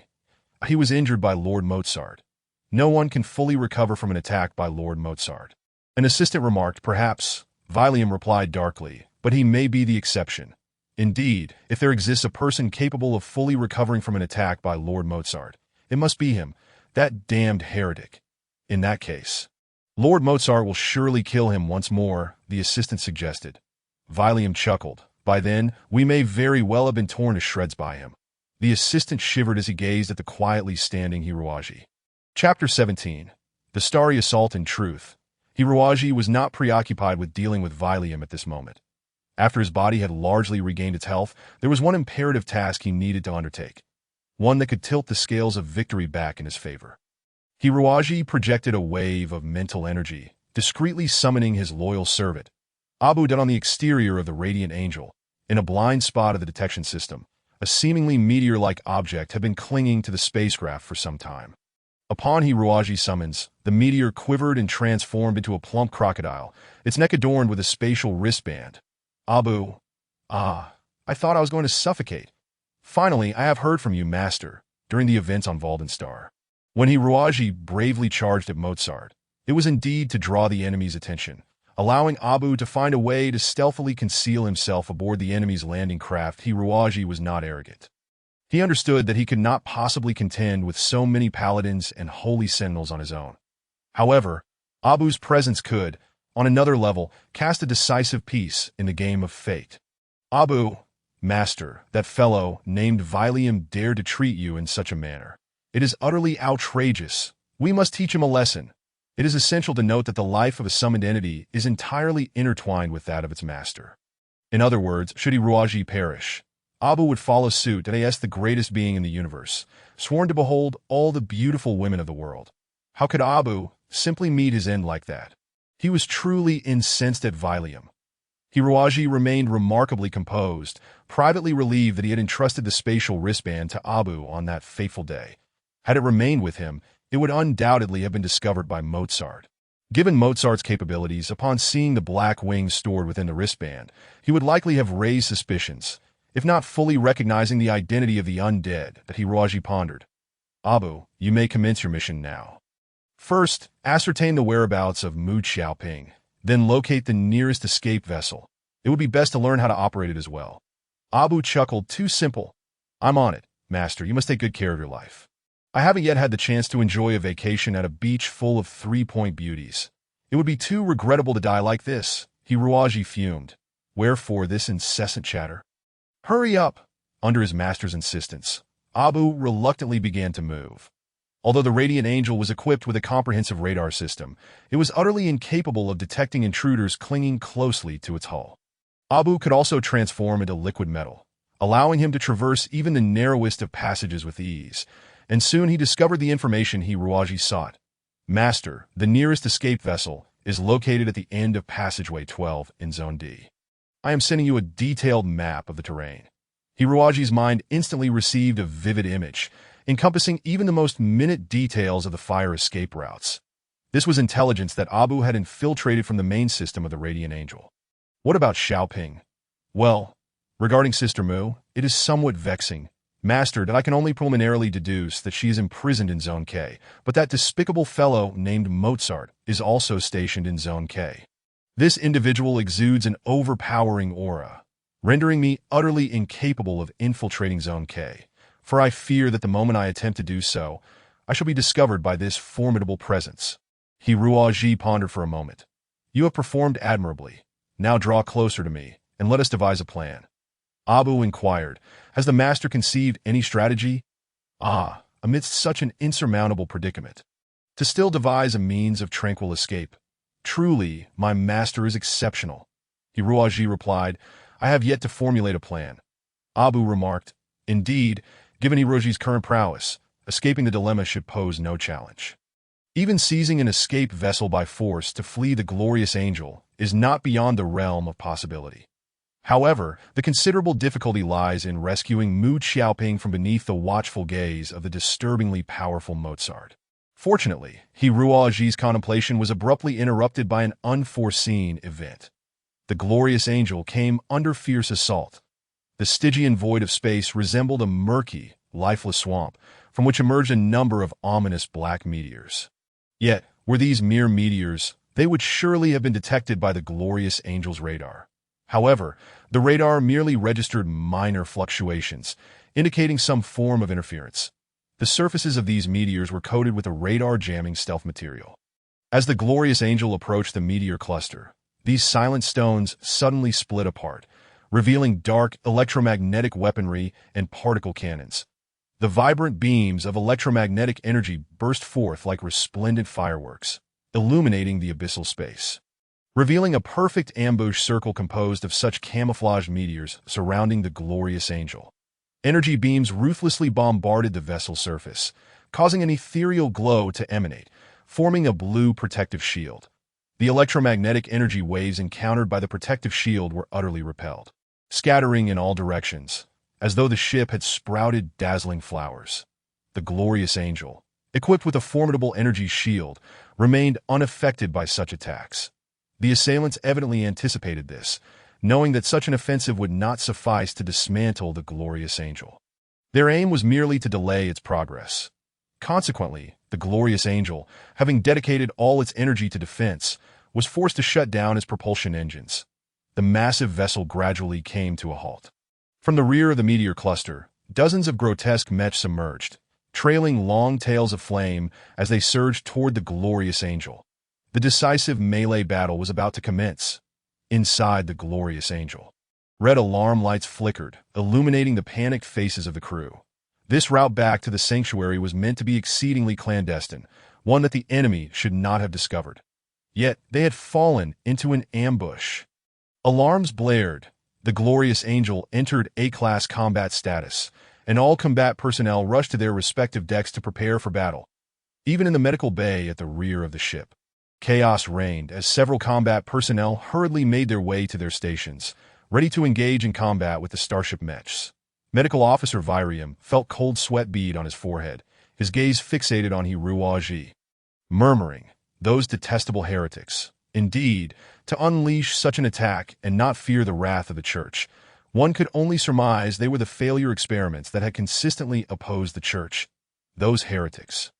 He was injured by Lord Mozart. No one can fully recover from an attack by Lord Mozart." An assistant remarked, "Perhaps." Valium replied darkly, "But he may be the exception. Indeed, if there exists a person capable of fully recovering from an attack by Lord Mozart, it must be him, that damned heretic. In that case, Lord Mozart will surely kill him once more," the assistant suggested. Valium chuckled. "By then, we may very well have been torn to shreds by him." The assistant shivered as he gazed at the quietly standing Hiroaji. Chapter 17. The Starry Assault. In truth, Hiroaji was not preoccupied with dealing with Valium at this moment. After his body had largely regained its health, there was one imperative task he needed to undertake, one that could tilt the scales of victory back in his favor. Hiroaji projected a wave of mental energy, discreetly summoning his loyal servant, Abu, down on the exterior of the Radiant Angel. In a blind spot of the detection system, a seemingly meteor-like object had been clinging to the spacecraft for some time. Upon Hiroaji's summons, the meteor quivered and transformed into a plump crocodile, its neck adorned with a spatial wristband. "Abu, I thought I was going to suffocate. Finally, I have heard from you, Master, during the events on Waldenstar." When Hiroaji bravely charged at Mozart, it was indeed to draw the enemy's attention, allowing Abu to find a way to stealthily conceal himself aboard the enemy's landing craft. Hiroaji was not arrogant. He understood that he could not possibly contend with so many paladins and holy sentinels on his own. However, Abu's presence could, on another level, cast a decisive piece in the game of fate. "Abu, Master, that fellow named Valium dared to treat you in such a manner. It is utterly outrageous. We must teach him a lesson. It is essential to note that the life of a summoned entity is entirely intertwined with that of its master. In other words, should Hiroaji perish, Abu would follow suit as the greatest being in the universe, sworn to behold all the beautiful women of the world. How could Abu simply meet his end like that? He was truly incensed at Valium. Hiroaji remained remarkably composed, privately relieved that he had entrusted the spatial wristband to Abu on that fateful day. Had it remained with him, it would undoubtedly have been discovered by Mozart. Given Mozart's capabilities, upon seeing the black wings stored within the wristband, he would likely have raised suspicions, if not fully recognizing the identity of the undead that Hiroaji pondered. "Abu, you may commence your mission now. First, ascertain the whereabouts of Mu Xiaoping, then locate the nearest escape vessel. It would be best to learn how to operate it as well." Abu chuckled. "Too simple. I'm on it, Master. You must take good care of your life. I haven't yet had the chance to enjoy a vacation at a beach full of three-point beauties. It would be too regrettable to die like this." Hiroaji fumed. Wherefore this incessant chatter? "Hurry up!" Under his master's insistence, Abu reluctantly began to move. Although the Radiant Angel was equipped with a comprehensive radar system, it was utterly incapable of detecting intruders clinging closely to its hull. Abu could also transform into liquid metal, allowing him to traverse even the narrowest of passages with ease, and soon he discovered the information Hiroaji sought. "Master, the nearest escape vessel is located at the end of passageway 12 in Zone D. I am sending you a detailed map of the terrain." Hiroaji's mind instantly received a vivid image, encompassing even the most minute details of the fire escape routes. This was intelligence that Abu had infiltrated from the main system of the Radiant Angel. What about Xiaoping? Well, regarding Sister Mu, it is somewhat vexing, Master, that I can only preliminarily deduce that she is imprisoned in Zone K, but that despicable fellow named Mozart is also stationed in Zone K. This individual exudes an overpowering aura, rendering me utterly incapable of infiltrating Zone K, for I fear that the moment I attempt to do so, I shall be discovered by this formidable presence. Hiroaji pondered for a moment. "You have performed admirably. Now draw closer to me, and let us devise a plan." Abu inquired, "Has the master conceived any strategy?" Amidst such an insurmountable predicament, to still devise a means of tranquil escape. Truly, my master is exceptional. Hiruaji replied, I have yet to formulate a plan. Abu remarked, Indeed, given Hiroji's current prowess, escaping the dilemma should pose no challenge. Even seizing an escape vessel by force to flee the glorious angel is not beyond the realm of possibility. However, the considerable difficulty lies in rescuing Mu Xiaoping from beneath the watchful gaze of the disturbingly powerful Mozart. Fortunately, Hiruaji's contemplation was abruptly interrupted by an unforeseen event. The glorious angel came under fierce assault. The Stygian void of space resembled a murky, lifeless swamp, from which emerged a number of ominous black meteors. Yet, were these mere meteors, they would surely have been detected by the glorious angel's radar. However, the radar merely registered minor fluctuations, indicating some form of interference. The surfaces of these meteors were coated with a radar-jamming stealth material. As the glorious angel approached the meteor cluster, these silent stones suddenly split apart, revealing dark electromagnetic weaponry and particle cannons. The vibrant beams of electromagnetic energy burst forth like resplendent fireworks, illuminating the abyssal space, revealing a perfect ambush circle composed of such camouflaged meteors surrounding the glorious angel. Energy beams ruthlessly bombarded the vessel's surface, causing an ethereal glow to emanate, forming a blue protective shield. The electromagnetic energy waves encountered by the protective shield were utterly repelled, scattering in all directions, as though the ship had sprouted dazzling flowers. The glorious angel, equipped with a formidable energy shield, remained unaffected by such attacks. The assailants evidently anticipated this, knowing that such an offensive would not suffice to dismantle the glorious angel. Their aim was merely to delay its progress. Consequently, the glorious angel, having dedicated all its energy to defense, was forced to shut down its propulsion engines. The massive vessel gradually came to a halt. From the rear of the meteor cluster, dozens of grotesque mechs emerged, trailing long tails of flame as they surged toward the glorious angel. The decisive melee battle was about to commence. Inside the glorious angel, red alarm lights flickered, illuminating the panicked faces of the crew. This route back to the sanctuary was meant to be exceedingly clandestine, one that the enemy should not have discovered. Yet they had fallen into an ambush. Alarms blared. The glorious angel entered A-class combat status, and all combat personnel rushed to their respective decks to prepare for battle. Even in the medical bay at the rear of the ship, chaos reigned as several combat personnel hurriedly made their way to their stations, ready to engage in combat with the starship mechs. Medical Officer Virium felt cold sweat bead on his forehead, his gaze fixated on Hiruaji, murmuring, "Those detestable heretics." Indeed, to unleash such an attack and not fear the wrath of the Church, one could only surmise they were the failure experiments that had consistently opposed the Church. Those heretics.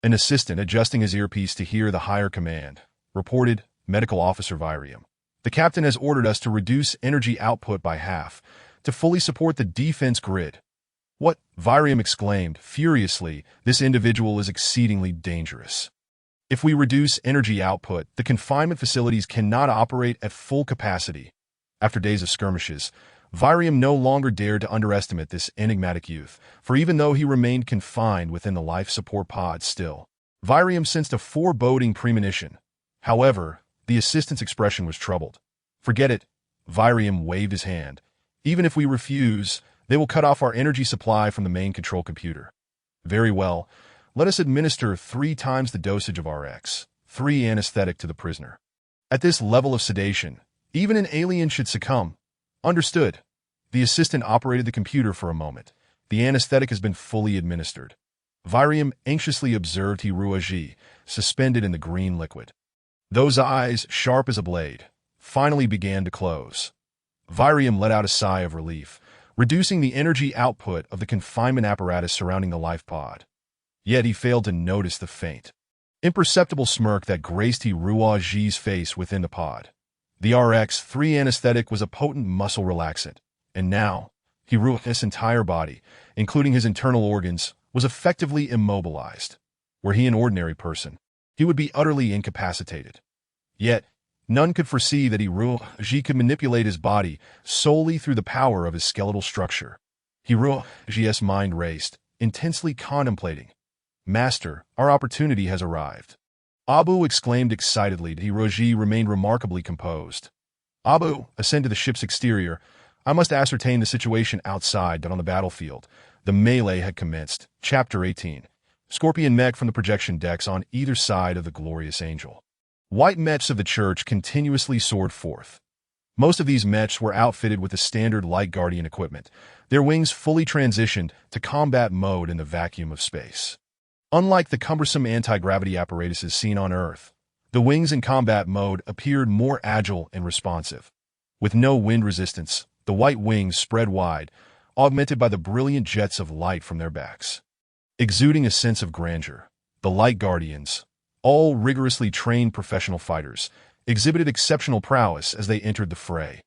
An assistant adjusting his earpiece to hear the higher command reported, Medical Officer Virium. The captain has ordered us to reduce energy output by half, to fully support the defense grid. What? Virium exclaimed, furiously, this individual is exceedingly dangerous. If we reduce energy output, the confinement facilities cannot operate at full capacity. After days of skirmishes, Virium no longer dared to underestimate this enigmatic youth, for even though he remained confined within the life support pod still, Virium sensed a foreboding premonition. However, the assistant's expression was troubled. Forget it. Virium waved his hand. Even if we refuse, they will cut off our energy supply from the main control computer. Very well. Let us administer 3 times the dosage of RX, 3 anesthetic to the prisoner. At this level of sedation, even an alien should succumb. Understood. The assistant operated the computer for a moment. The anesthetic has been fully administered. Virium anxiously observed Hiruaji, suspended in the green liquid. Those eyes, sharp as a blade, finally began to close. Virium let out a sigh of relief, reducing the energy output of the confinement apparatus surrounding the life pod. Yet he failed to notice the faint, imperceptible smirk that graced Hiruaji's face within the pod. The RX-3 anesthetic was a potent muscle relaxant, and now, Hiruaji's entire body, including his internal organs, was effectively immobilized. Were he an ordinary person, he would be utterly incapacitated. Yet, none could foresee that Hiruaji could manipulate his body solely through the power of his skeletal structure. Hiruaji's mind raced, intensely contemplating. Master, our opportunity has arrived. Abu exclaimed excitedly. Hiroji remained remarkably composed. Abu, ascend to the ship's exterior. I must ascertain the situation outside, but on the battlefield. The melee had commenced. Chapter 18. Scorpion mech from the projection decks on either side of the glorious angel. White mechs of the church continuously soared forth. Most of these mechs were outfitted with the standard Light Guardian equipment, their wings fully transitioned to combat mode in the vacuum of space. Unlike the cumbersome anti-gravity apparatuses seen on Earth, the wings in combat mode appeared more agile and responsive. With no wind resistance, the white wings spread wide, augmented by the brilliant jets of light from their backs. Exuding a sense of grandeur, the Light Guardians, all rigorously trained professional fighters, exhibited exceptional prowess as they entered the fray.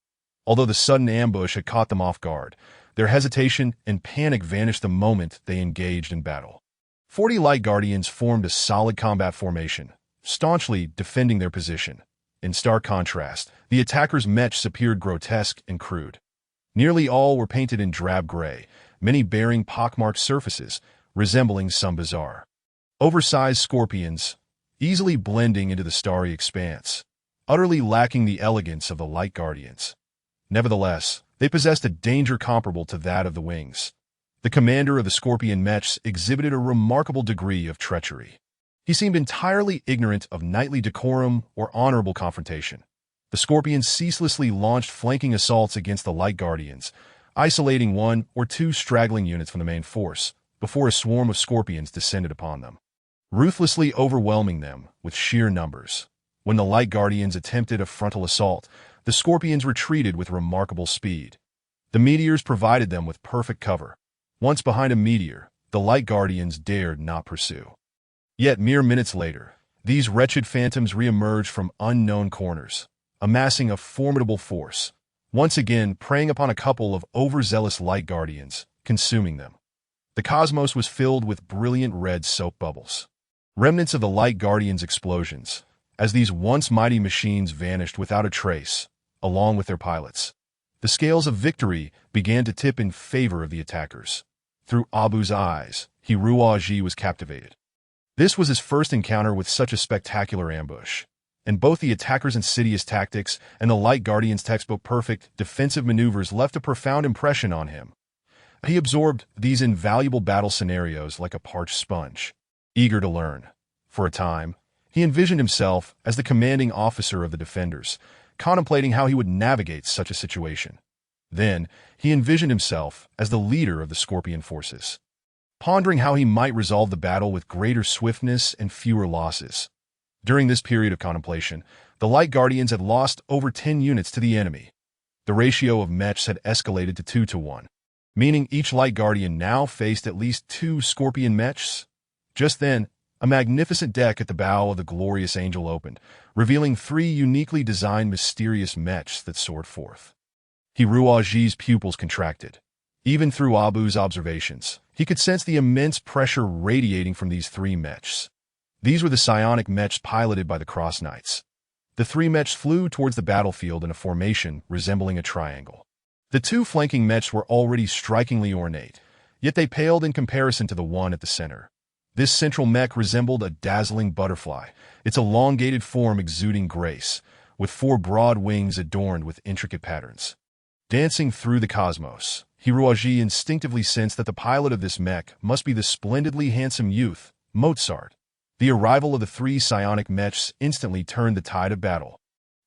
Although the sudden ambush had caught them off guard, their hesitation and panic vanished the moment they engaged in battle. 40 Light Guardians formed a solid combat formation, staunchly defending their position. In stark contrast, the attackers' mechs appeared grotesque and crude. Nearly all were painted in drab gray, many bearing pockmarked surfaces, resembling some bizarre, oversized scorpions, easily blending into the starry expanse, utterly lacking the elegance of the Light Guardians. Nevertheless, they possessed a danger comparable to that of the wings. The commander of the Scorpion mechs exhibited a remarkable degree of treachery. He seemed entirely ignorant of knightly decorum or honorable confrontation. The Scorpions ceaselessly launched flanking assaults against the Light Guardians, isolating one or two straggling units from the main force, before a swarm of Scorpions descended upon them, ruthlessly overwhelming them with sheer numbers. When the Light Guardians attempted a frontal assault, the Scorpions retreated with remarkable speed. The meteors provided them with perfect cover. Once behind a meteor, the Light Guardians dared not pursue. Yet mere minutes later, these wretched phantoms re-emerged from unknown corners, amassing a formidable force, once again preying upon a couple of overzealous Light Guardians, consuming them. The cosmos was filled with brilliant red soap bubbles, remnants of the Light Guardians' explosions, as these once mighty machines vanished without a trace, along with their pilots. The scales of victory began to tip in favor of the attackers. Through Abu's eyes, Hiroji was captivated. This was his first encounter with such a spectacular ambush, and both the attackers' insidious tactics and the Light Guardians' textbook perfect defensive maneuvers left a profound impression on him. He absorbed these invaluable battle scenarios like a parched sponge, eager to learn. For a time, he envisioned himself as the commanding officer of the defenders, contemplating how he would navigate such a situation. Then, he envisioned himself as the leader of the Scorpion forces, pondering how he might resolve the battle with greater swiftness and fewer losses. During this period of contemplation, the Light Guardians had lost over 10 units to the enemy. The ratio of mechs had escalated to 2-to-1, meaning each Light Guardian now faced at least 2 Scorpion mechs. Just then, a magnificent deck at the bow of the glorious angel opened, revealing 3 uniquely designed mysterious mechs that soared forth. Hiroji's pupils contracted. Even through Abu's observations, he could sense the immense pressure radiating from these 3 mechs. These were the psionic mechs piloted by the Cross Knights. The 3 mechs flew towards the battlefield in a formation resembling a triangle. The 2 flanking mechs were already strikingly ornate, yet they paled in comparison to the one at the center. This central mech resembled a dazzling butterfly, its elongated form exuding grace, with 4 broad wings adorned with intricate patterns. Dancing through the cosmos, Hiroji instinctively sensed that the pilot of this mech must be the splendidly handsome youth, Mozart. The arrival of the 3 psionic mechs instantly turned the tide of battle.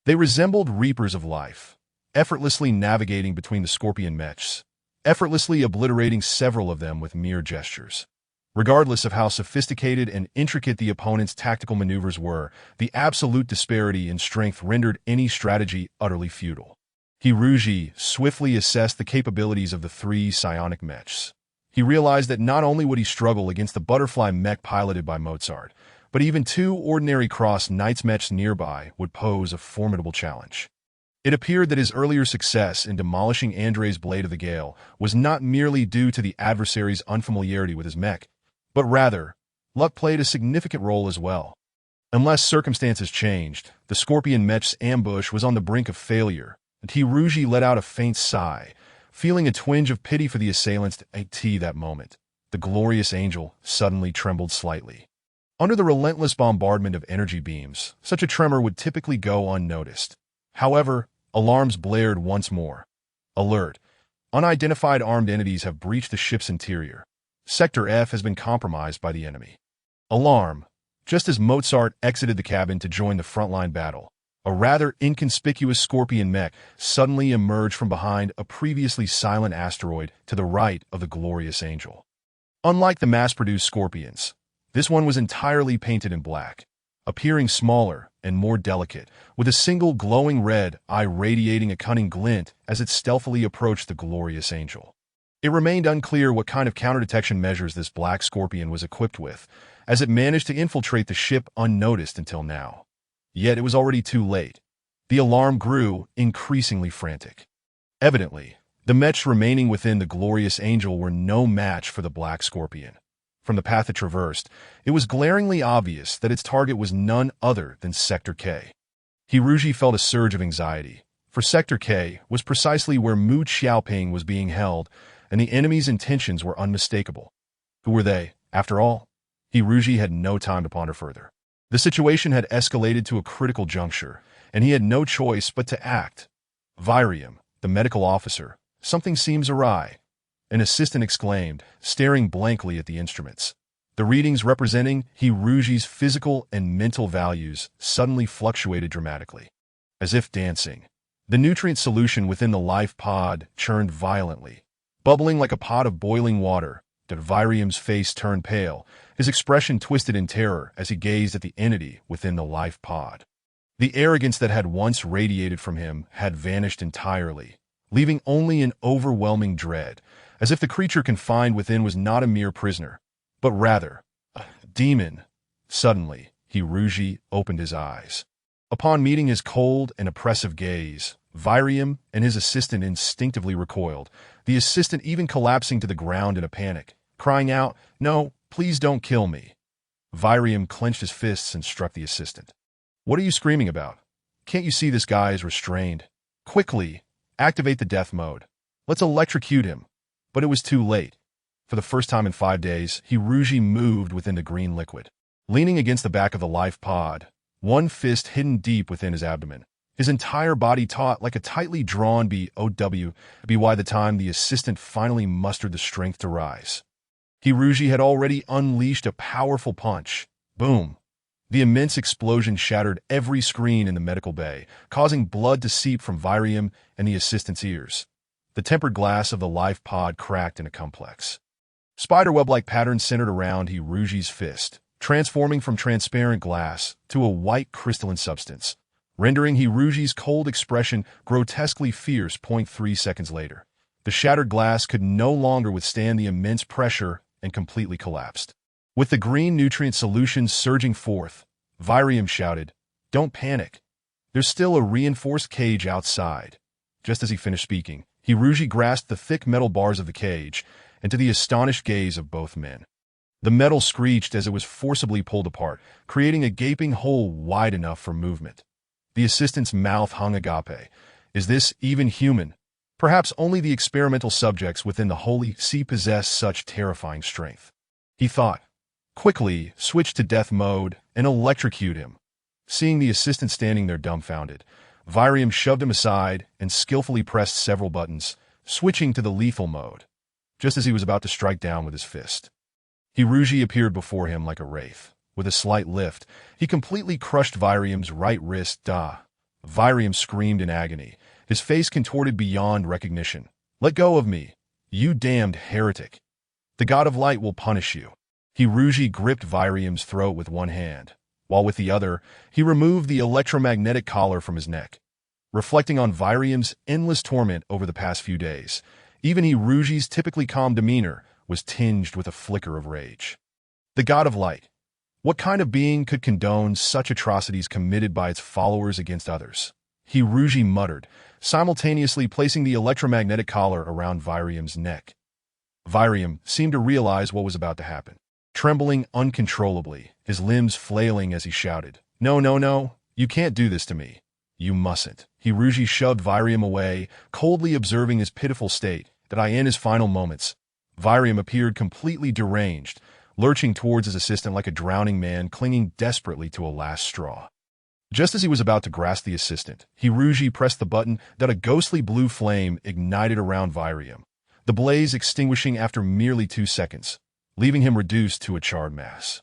They resembled reapers of life, effortlessly navigating between the Scorpion mechs, effortlessly obliterating several of them with mere gestures. Regardless of how sophisticated and intricate the opponent's tactical maneuvers were, the absolute disparity in strength rendered any strategy utterly futile. Hiroji swiftly assessed the capabilities of the 3 psionic mechs. He realized that not only would he struggle against the butterfly mech piloted by Mozart, but even 2 ordinary Cross Knights mechs nearby would pose a formidable challenge. It appeared that his earlier success in demolishing Andre's Blade of the Gale was not merely due to the adversary's unfamiliarity with his mech, but rather, luck played a significant role as well. Unless circumstances changed, the Scorpion mech's ambush was on the brink of failure, and Hiroji let out a faint sigh, feeling a twinge of pity for the assailants. At that moment, the glorious angel suddenly trembled slightly. Under the relentless bombardment of energy beams, such a tremor would typically go unnoticed. However, alarms blared once more. Alert! Unidentified armed entities have breached the ship's interior. Sector F has been compromised by the enemy. Alarm! Just as Mozart exited the cabin to join the frontline battle, a rather inconspicuous Scorpion mech suddenly emerged from behind a previously silent asteroid to the right of the glorious angel. Unlike the mass-produced Scorpions, this one was entirely painted in black, appearing smaller and more delicate, with a single glowing red eye radiating a cunning glint as it stealthily approached the glorious angel. It remained unclear what kind of counter-detection measures this black Scorpion was equipped with, as it managed to infiltrate the ship unnoticed until now. Yet it was already too late. The alarm grew increasingly frantic. Evidently, the mechs remaining within the glorious angel were no match for the black Scorpion. From the path it traversed, it was glaringly obvious that its target was none other than Sector K. Hiruji felt a surge of anxiety, for Sector K was precisely where Mu Xiaoping was being held, and the enemy's intentions were unmistakable. Who were they, after all? Hiruji had no time to ponder further. The situation had escalated to a critical juncture, and he had no choice but to act. Virium, the medical officer, something seems awry. An assistant exclaimed, staring blankly at the instruments. The readings representing Hiruji's physical and mental values suddenly fluctuated dramatically. As if dancing, the nutrient solution within the life pod churned violently. Bubbling like a pot of boiling water, Virium's face turned pale, his expression twisted in terror as he gazed at the entity within the life pod. The arrogance that had once radiated from him had vanished entirely, leaving only an overwhelming dread, as if the creature confined within was not a mere prisoner, but rather a demon. Suddenly, Hiruji opened his eyes. Upon meeting his cold and oppressive gaze, Virium and his assistant instinctively recoiled, the assistant even collapsing to the ground in a panic, crying out, "No, please don't kill me." Virium clenched his fists and struck the assistant. "What are you screaming about? Can't you see this guy is restrained? Quickly, activate the death mode. Let's electrocute him." But it was too late. For the first time in 5 days, Hiruji moved within the green liquid. Leaning against the back of the life pod, one fist hidden deep within his abdomen, his entire body taut like a tightly drawn bow by the time the assistant finally mustered the strength to rise. Hiruji had already unleashed a powerful punch. Boom! The immense explosion shattered every screen in the medical bay, causing blood to seep from Virium and the assistant's ears. The tempered glass of the life pod cracked in a complex spiderweb-like pattern centered around Hiruji's fist, transforming from transparent glass to a white crystalline substance, rendering Hiruji's cold expression grotesquely fierce. 3 seconds later, the shattered glass could no longer withstand the immense pressure and completely collapsed. With the green nutrient solution surging forth, Virium shouted, "Don't panic. There's still a reinforced cage outside." Just as he finished speaking, Hiruji grasped the thick metal bars of the cage, and to the astonished gaze of both men, the metal screeched as it was forcibly pulled apart, creating a gaping hole wide enough for movement. The assistant's mouth hung agape. Is this even human? Perhaps only the experimental subjects within the Holy See possess such terrifying strength. He thought. Quickly, switch to death mode and electrocute him. Seeing the assistant standing there dumbfounded, Virium shoved him aside and skillfully pressed several buttons, switching to the lethal mode. Just as he was about to strike down with his fist, Hiruji appeared before him like a wraith. With a slight lift, he completely crushed Virium's right wrist. Virium screamed in agony, his face contorted beyond recognition. "Let go of me, you damned heretic. The god of light will punish you." Hiruji gripped Virium's throat with one hand, while with the other, he removed the electromagnetic collar from his neck. Reflecting on Virium's endless torment over the past few days, even Hiruji's typically calm demeanor was tinged with a flicker of rage. The god of light. What kind of being could condone such atrocities committed by its followers against others? Hiruji muttered, simultaneously placing the electromagnetic collar around Virium's neck. Virium seemed to realize what was about to happen. Trembling uncontrollably, his limbs flailing as he shouted, "No, no, no, you can't do this to me. You mustn't." Hiruji shoved Virium away, coldly observing his pitiful state. In his final moments, Virium appeared completely deranged, lurching towards his assistant like a drowning man clinging desperately to a last straw. Just as he was about to grasp the assistant, Hiruji pressed the button that a ghostly blue flame ignited around Virium, the blaze extinguishing after merely 2 seconds, leaving him reduced to a charred mass.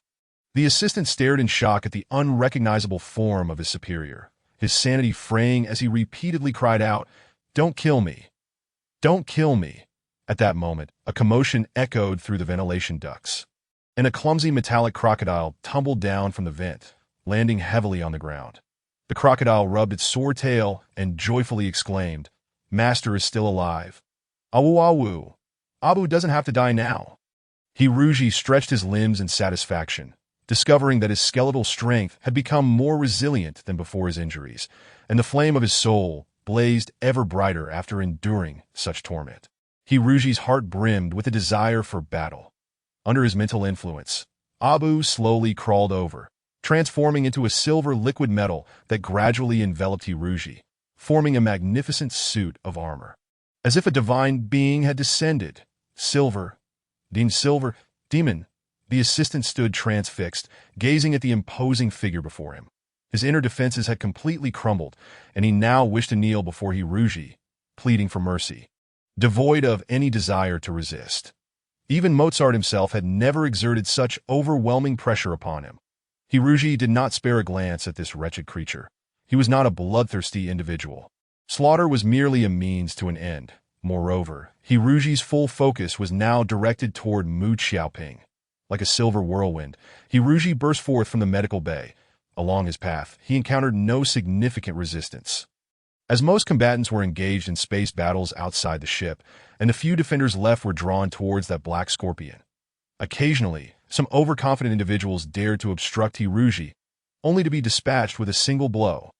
The assistant stared in shock at the unrecognizable form of his superior, his sanity fraying as he repeatedly cried out, "Don't kill me! Don't kill me!" At that moment, a commotion echoed through the ventilation ducts, and a clumsy metallic crocodile tumbled down from the vent, landing heavily on the ground. The crocodile rubbed its sore tail and joyfully exclaimed, "Master is still alive. Awu awu. Abu doesn't have to die now." Hiruji stretched his limbs in satisfaction, discovering that his skeletal strength had become more resilient than before his injuries, and the flame of his soul blazed ever brighter after enduring such torment. Hiruji's heart brimmed with a desire for battle. Under his mental influence, Abu slowly crawled over, transforming into a silver liquid metal that gradually enveloped Hiruji, forming a magnificent suit of armor. As if a divine being had descended, silver, demon, the assistant stood transfixed, gazing at the imposing figure before him. His inner defenses had completely crumbled, and he now wished to kneel before Hiruji, pleading for mercy, devoid of any desire to resist. Even Mozart himself had never exerted such overwhelming pressure upon him. Hiruji did not spare a glance at this wretched creature. He was not a bloodthirsty individual. Slaughter was merely a means to an end. Moreover, Hiruji's full focus was now directed toward Mu Xiaoping. Like a silver whirlwind, Hiruji burst forth from the medical bay. Along his path, he encountered no significant resistance. As most combatants were engaged in space battles outside the ship, and the few defenders left were drawn towards that black scorpion. Occasionally, some overconfident individuals dared to obstruct Hiruji, only to be dispatched with a single blow.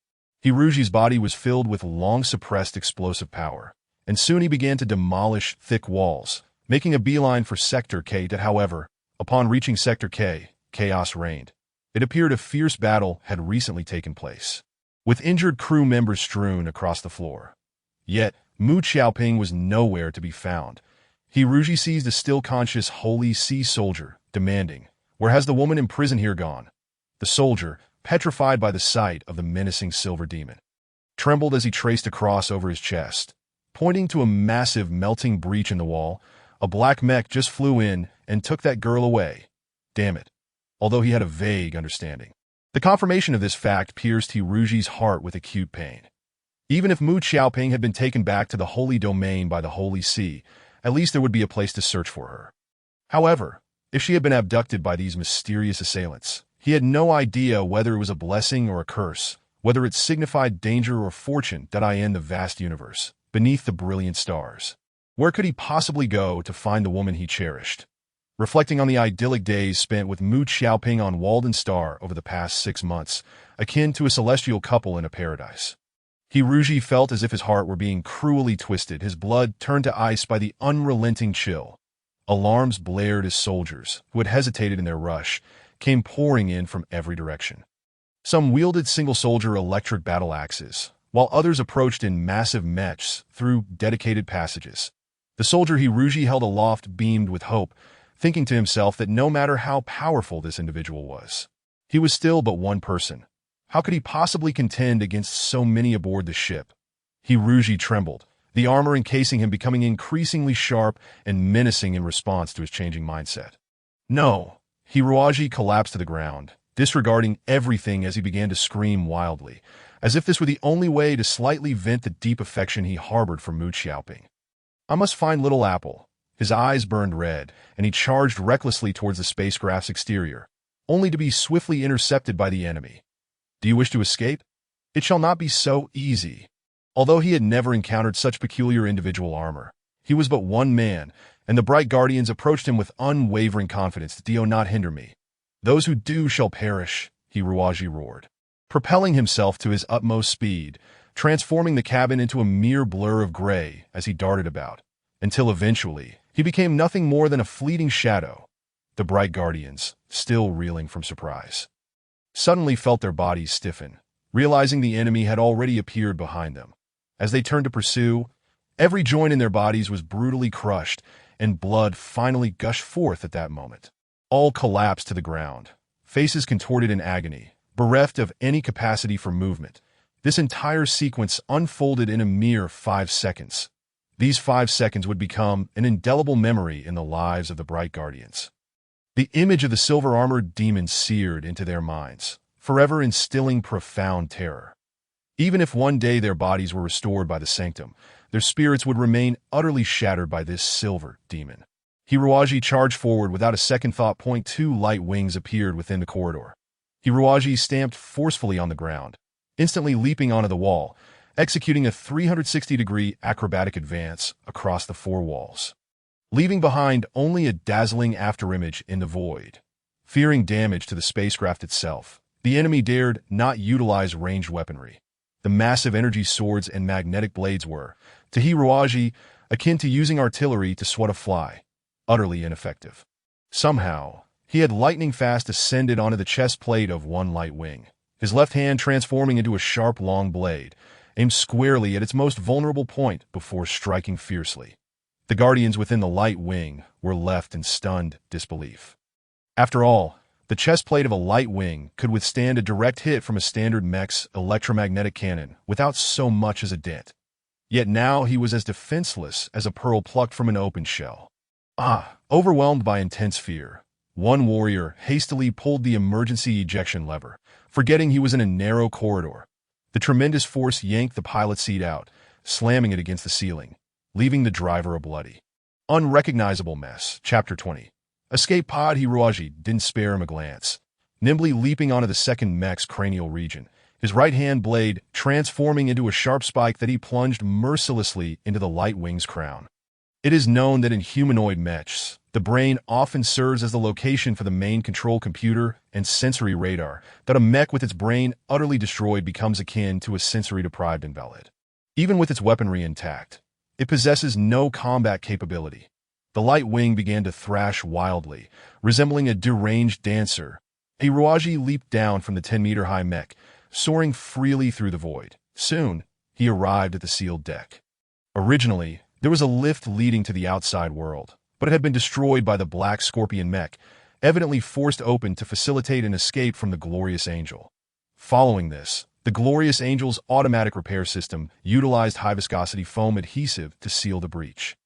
Hiruji's body was filled with long-suppressed explosive power, and soon he began to demolish thick walls, making a beeline for Sector K. However, upon reaching Sector K, chaos reigned. It appeared a fierce battle had recently taken place, with injured crew members strewn across the floor. Yet, Mu Xiaoping was nowhere to be found. Hiruji seized a still-conscious Holy Sea soldier, demanding, "Where has the woman imprisoned here gone?" The soldier, petrified by the sight of the menacing silver demon, trembled as he traced a cross over his chest. Pointing to a massive melting breach in the wall, a black mech just flew in and took that girl away. Damn it. Although he had a vague understanding. The confirmation of this fact pierced Hiruji's heart with acute pain. Even if Mu Xiaoping had been taken back to the holy domain by the Holy See, at least there would be a place to search for her. However, if she had been abducted by these mysterious assailants, he had no idea whether it was a blessing or a curse, whether it signified danger or fortune that in the vast universe, beneath the brilliant stars. Where could he possibly go to find the woman he cherished? Reflecting on the idyllic days spent with Mu Xiaoping on Walden Star over the past 6 months, akin to a celestial couple in a paradise, Hiruji felt as if his heart were being cruelly twisted, his blood turned to ice by the unrelenting chill. Alarms blared as soldiers, who had hesitated in their rush, came pouring in from every direction. Some wielded single-soldier electric battle axes, while others approached in massive mechs through dedicated passages. The soldier Hiruji held aloft beamed with hope, thinking to himself that no matter how powerful this individual was, he was still but one person. How could he possibly contend against so many aboard the ship? Hiruji trembled, the armor encasing him becoming increasingly sharp and menacing in response to his changing mindset. No! Hiruji collapsed to the ground, disregarding everything as he began to scream wildly, as if this were the only way to slightly vent the deep affection he harbored for Mu Xiaoping. I must find Little Apple. His eyes burned red, and he charged recklessly towards the spacecraft's exterior, only to be swiftly intercepted by the enemy. Do you wish to escape? It shall not be so easy. Although he had never encountered such peculiar individual armor, he was but one man, and the bright guardians approached him with unwavering confidence. "Do not hinder me. Those who do shall perish," Hiruji roared, propelling himself to his utmost speed, transforming the cabin into a mere blur of gray as he darted about, until eventually he became nothing more than a fleeting shadow. The bright guardians, still reeling from surprise, suddenly felt their bodies stiffen, realizing the enemy had already appeared behind them. As they turned to pursue, every joint in their bodies was brutally crushed, and blood finally gushed forth at that moment. All collapsed to the ground, faces contorted in agony, bereft of any capacity for movement. This entire sequence unfolded in a mere 5 seconds. These 5 seconds would become an indelible memory in the lives of the Bright Guardians. The image of the silver-armored demon seared into their minds, forever instilling profound terror. Even if one day their bodies were restored by the sanctum, their spirits would remain utterly shattered by this silver demon. Hiruaji charged forward without a second thought. 2 light wings appeared within the corridor. Hiruaji stamped forcefully on the ground, instantly leaping onto the wall, executing a 360-degree acrobatic advance across the 4 walls, leaving behind only a dazzling afterimage in the void. Fearing damage to the spacecraft itself, the enemy dared not utilize ranged weaponry. The massive energy swords and magnetic blades were, to Hiruaji, akin to using artillery to swat a fly, utterly ineffective. Somehow, he had lightning-fast ascended onto the chest plate of one light wing, his left hand transforming into a sharp long blade, aimed squarely at its most vulnerable point before striking fiercely. The guardians within the light wing were left in stunned disbelief. After all, the chest plate of a light wing could withstand a direct hit from a standard mech's electromagnetic cannon without so much as a dent. Yet now he was as defenseless as a pearl plucked from an open shell. Overwhelmed by intense fear, one warrior hastily pulled the emergency ejection lever, forgetting he was in a narrow corridor. The tremendous force yanked the pilot seat out, slamming it against the ceiling, leaving the driver a bloody, unrecognizable mess. Chapter 20. Escape pod. Hiruaji didn't spare him a glance, nimbly leaping onto the second mech's cranial region, his right-hand blade transforming into a sharp spike that he plunged mercilessly into the light wing's crown. It is known that in humanoid mechs, the brain often serves as the location for the main control computer and sensory radar, that a mech with its brain utterly destroyed becomes akin to a sensory-deprived invalid. Even with its weaponry intact, it possesses no combat capability. The light wing began to thrash wildly, resembling a deranged dancer. Hiruaji leaped down from the 10-meter-high mech, soaring freely through the void. Soon, he arrived at the sealed deck. Originally, there was a lift leading to the outside world, but it had been destroyed by the Black Scorpion mech, evidently forced open to facilitate an escape from the Glorious Angel. Following this, the Glorious Angel's automatic repair system utilized high-viscosity foam adhesive to seal the breach.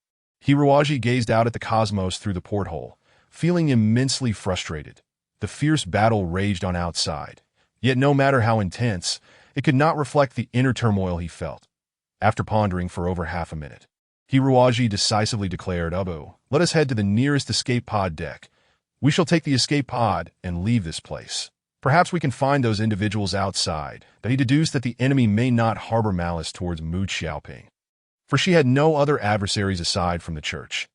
Hiruaji gazed out at the cosmos through the porthole, feeling immensely frustrated. The fierce battle raged on outside, yet no matter how intense, it could not reflect the inner turmoil he felt. After pondering for over half a minute, Hiruaji decisively declared, "Abu, let us head to the nearest escape pod deck. We shall take the escape pod and leave this place. Perhaps we can find those individuals outside." That he deduced that the enemy may not harbor malice towards Mu Xiaoping, for she had no other adversaries aside from the church.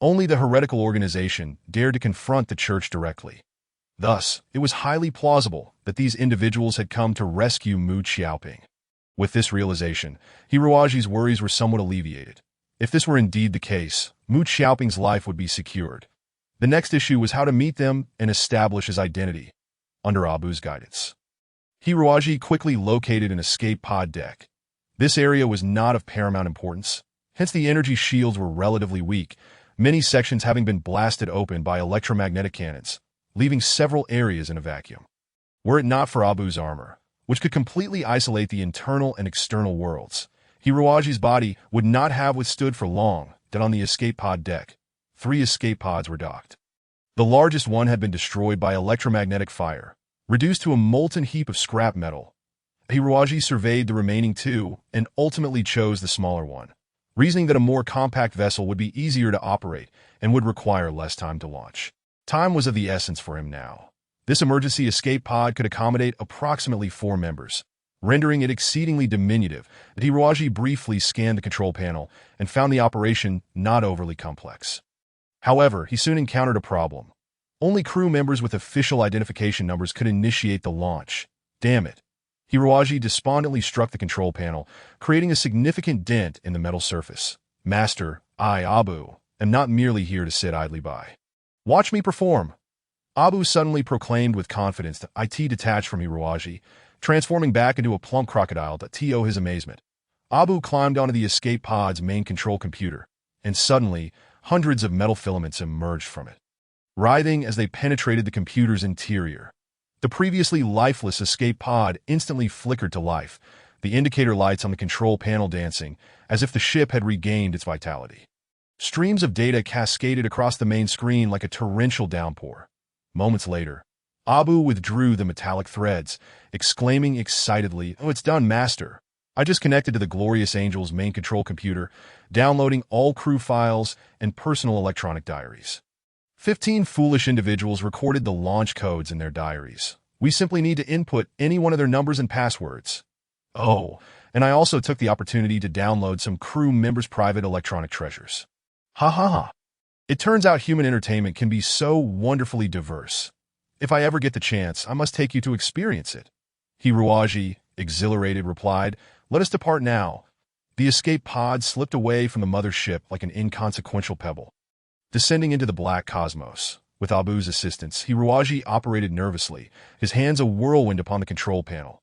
Only the heretical organization dared to confront the church directly. Thus, it was highly plausible that these individuals had come to rescue Mu Xiaoping. With this realization, Hiruaji's worries were somewhat alleviated. If this were indeed the case, Mu Xiaoping's life would be secured. The next issue was how to meet them and establish his identity. Under Abu's guidance, Hiruaji quickly located an escape pod deck. This area was not of paramount importance, hence the energy shields were relatively weak, many sections having been blasted open by electromagnetic cannons, leaving several areas in a vacuum. Were it not for Abu's armor, which could completely isolate the internal and external worlds, Hiruaji's body would not have withstood for long. That on the escape pod deck, 3 escape pods were docked. The largest one had been destroyed by electromagnetic fire, reduced to a molten heap of scrap metal. Hiruaji surveyed the remaining 2 and ultimately chose the smaller one, reasoning that a more compact vessel would be easier to operate and would require less time to launch. Time was of the essence for him now. This emergency escape pod could accommodate approximately 4 members, rendering it exceedingly diminutive. That Hiruaji briefly scanned the control panel and found the operation not overly complex. However, he soon encountered a problem. Only crew members with official identification numbers could initiate the launch. Damn it. Hiruaji despondently struck the control panel, creating a significant dent in the metal surface. "Master, I, Abu, am not merely here to sit idly by. Watch me perform." Abu suddenly proclaimed with confidence. The IT detached from Hiruaji, transforming back into a plump crocodile. To his amazement, Abu climbed onto the escape pod's main control computer, and suddenly, hundreds of metal filaments emerged from it. writhing as they penetrated the computer's interior. The previously lifeless escape pod instantly flickered to life, the indicator lights on the control panel dancing, as if the ship had regained its vitality. Streams of data cascaded across the main screen like a torrential downpour. Moments later, Abu withdrew the metallic threads, exclaiming excitedly, "Oh, it's done, Master. I just connected to the Glorious Angel's main control computer, downloading all crew files and personal electronic diaries." 15 foolish individuals recorded the launch codes in their diaries. We simply need to input any one of their numbers and passwords. Oh, and I also took the opportunity to download some crew members' private electronic treasures. Ha ha ha. It turns out human entertainment can be so wonderfully diverse. If I ever get the chance, I must take you to experience it. Hiroaji, exhilarated, replied, "Let us depart now." The escape pod slipped away from the mothership like an inconsequential pebble. Descending into the black cosmos, with Abu's assistance, Hiroaji operated nervously, his hands a whirlwind upon the control panel.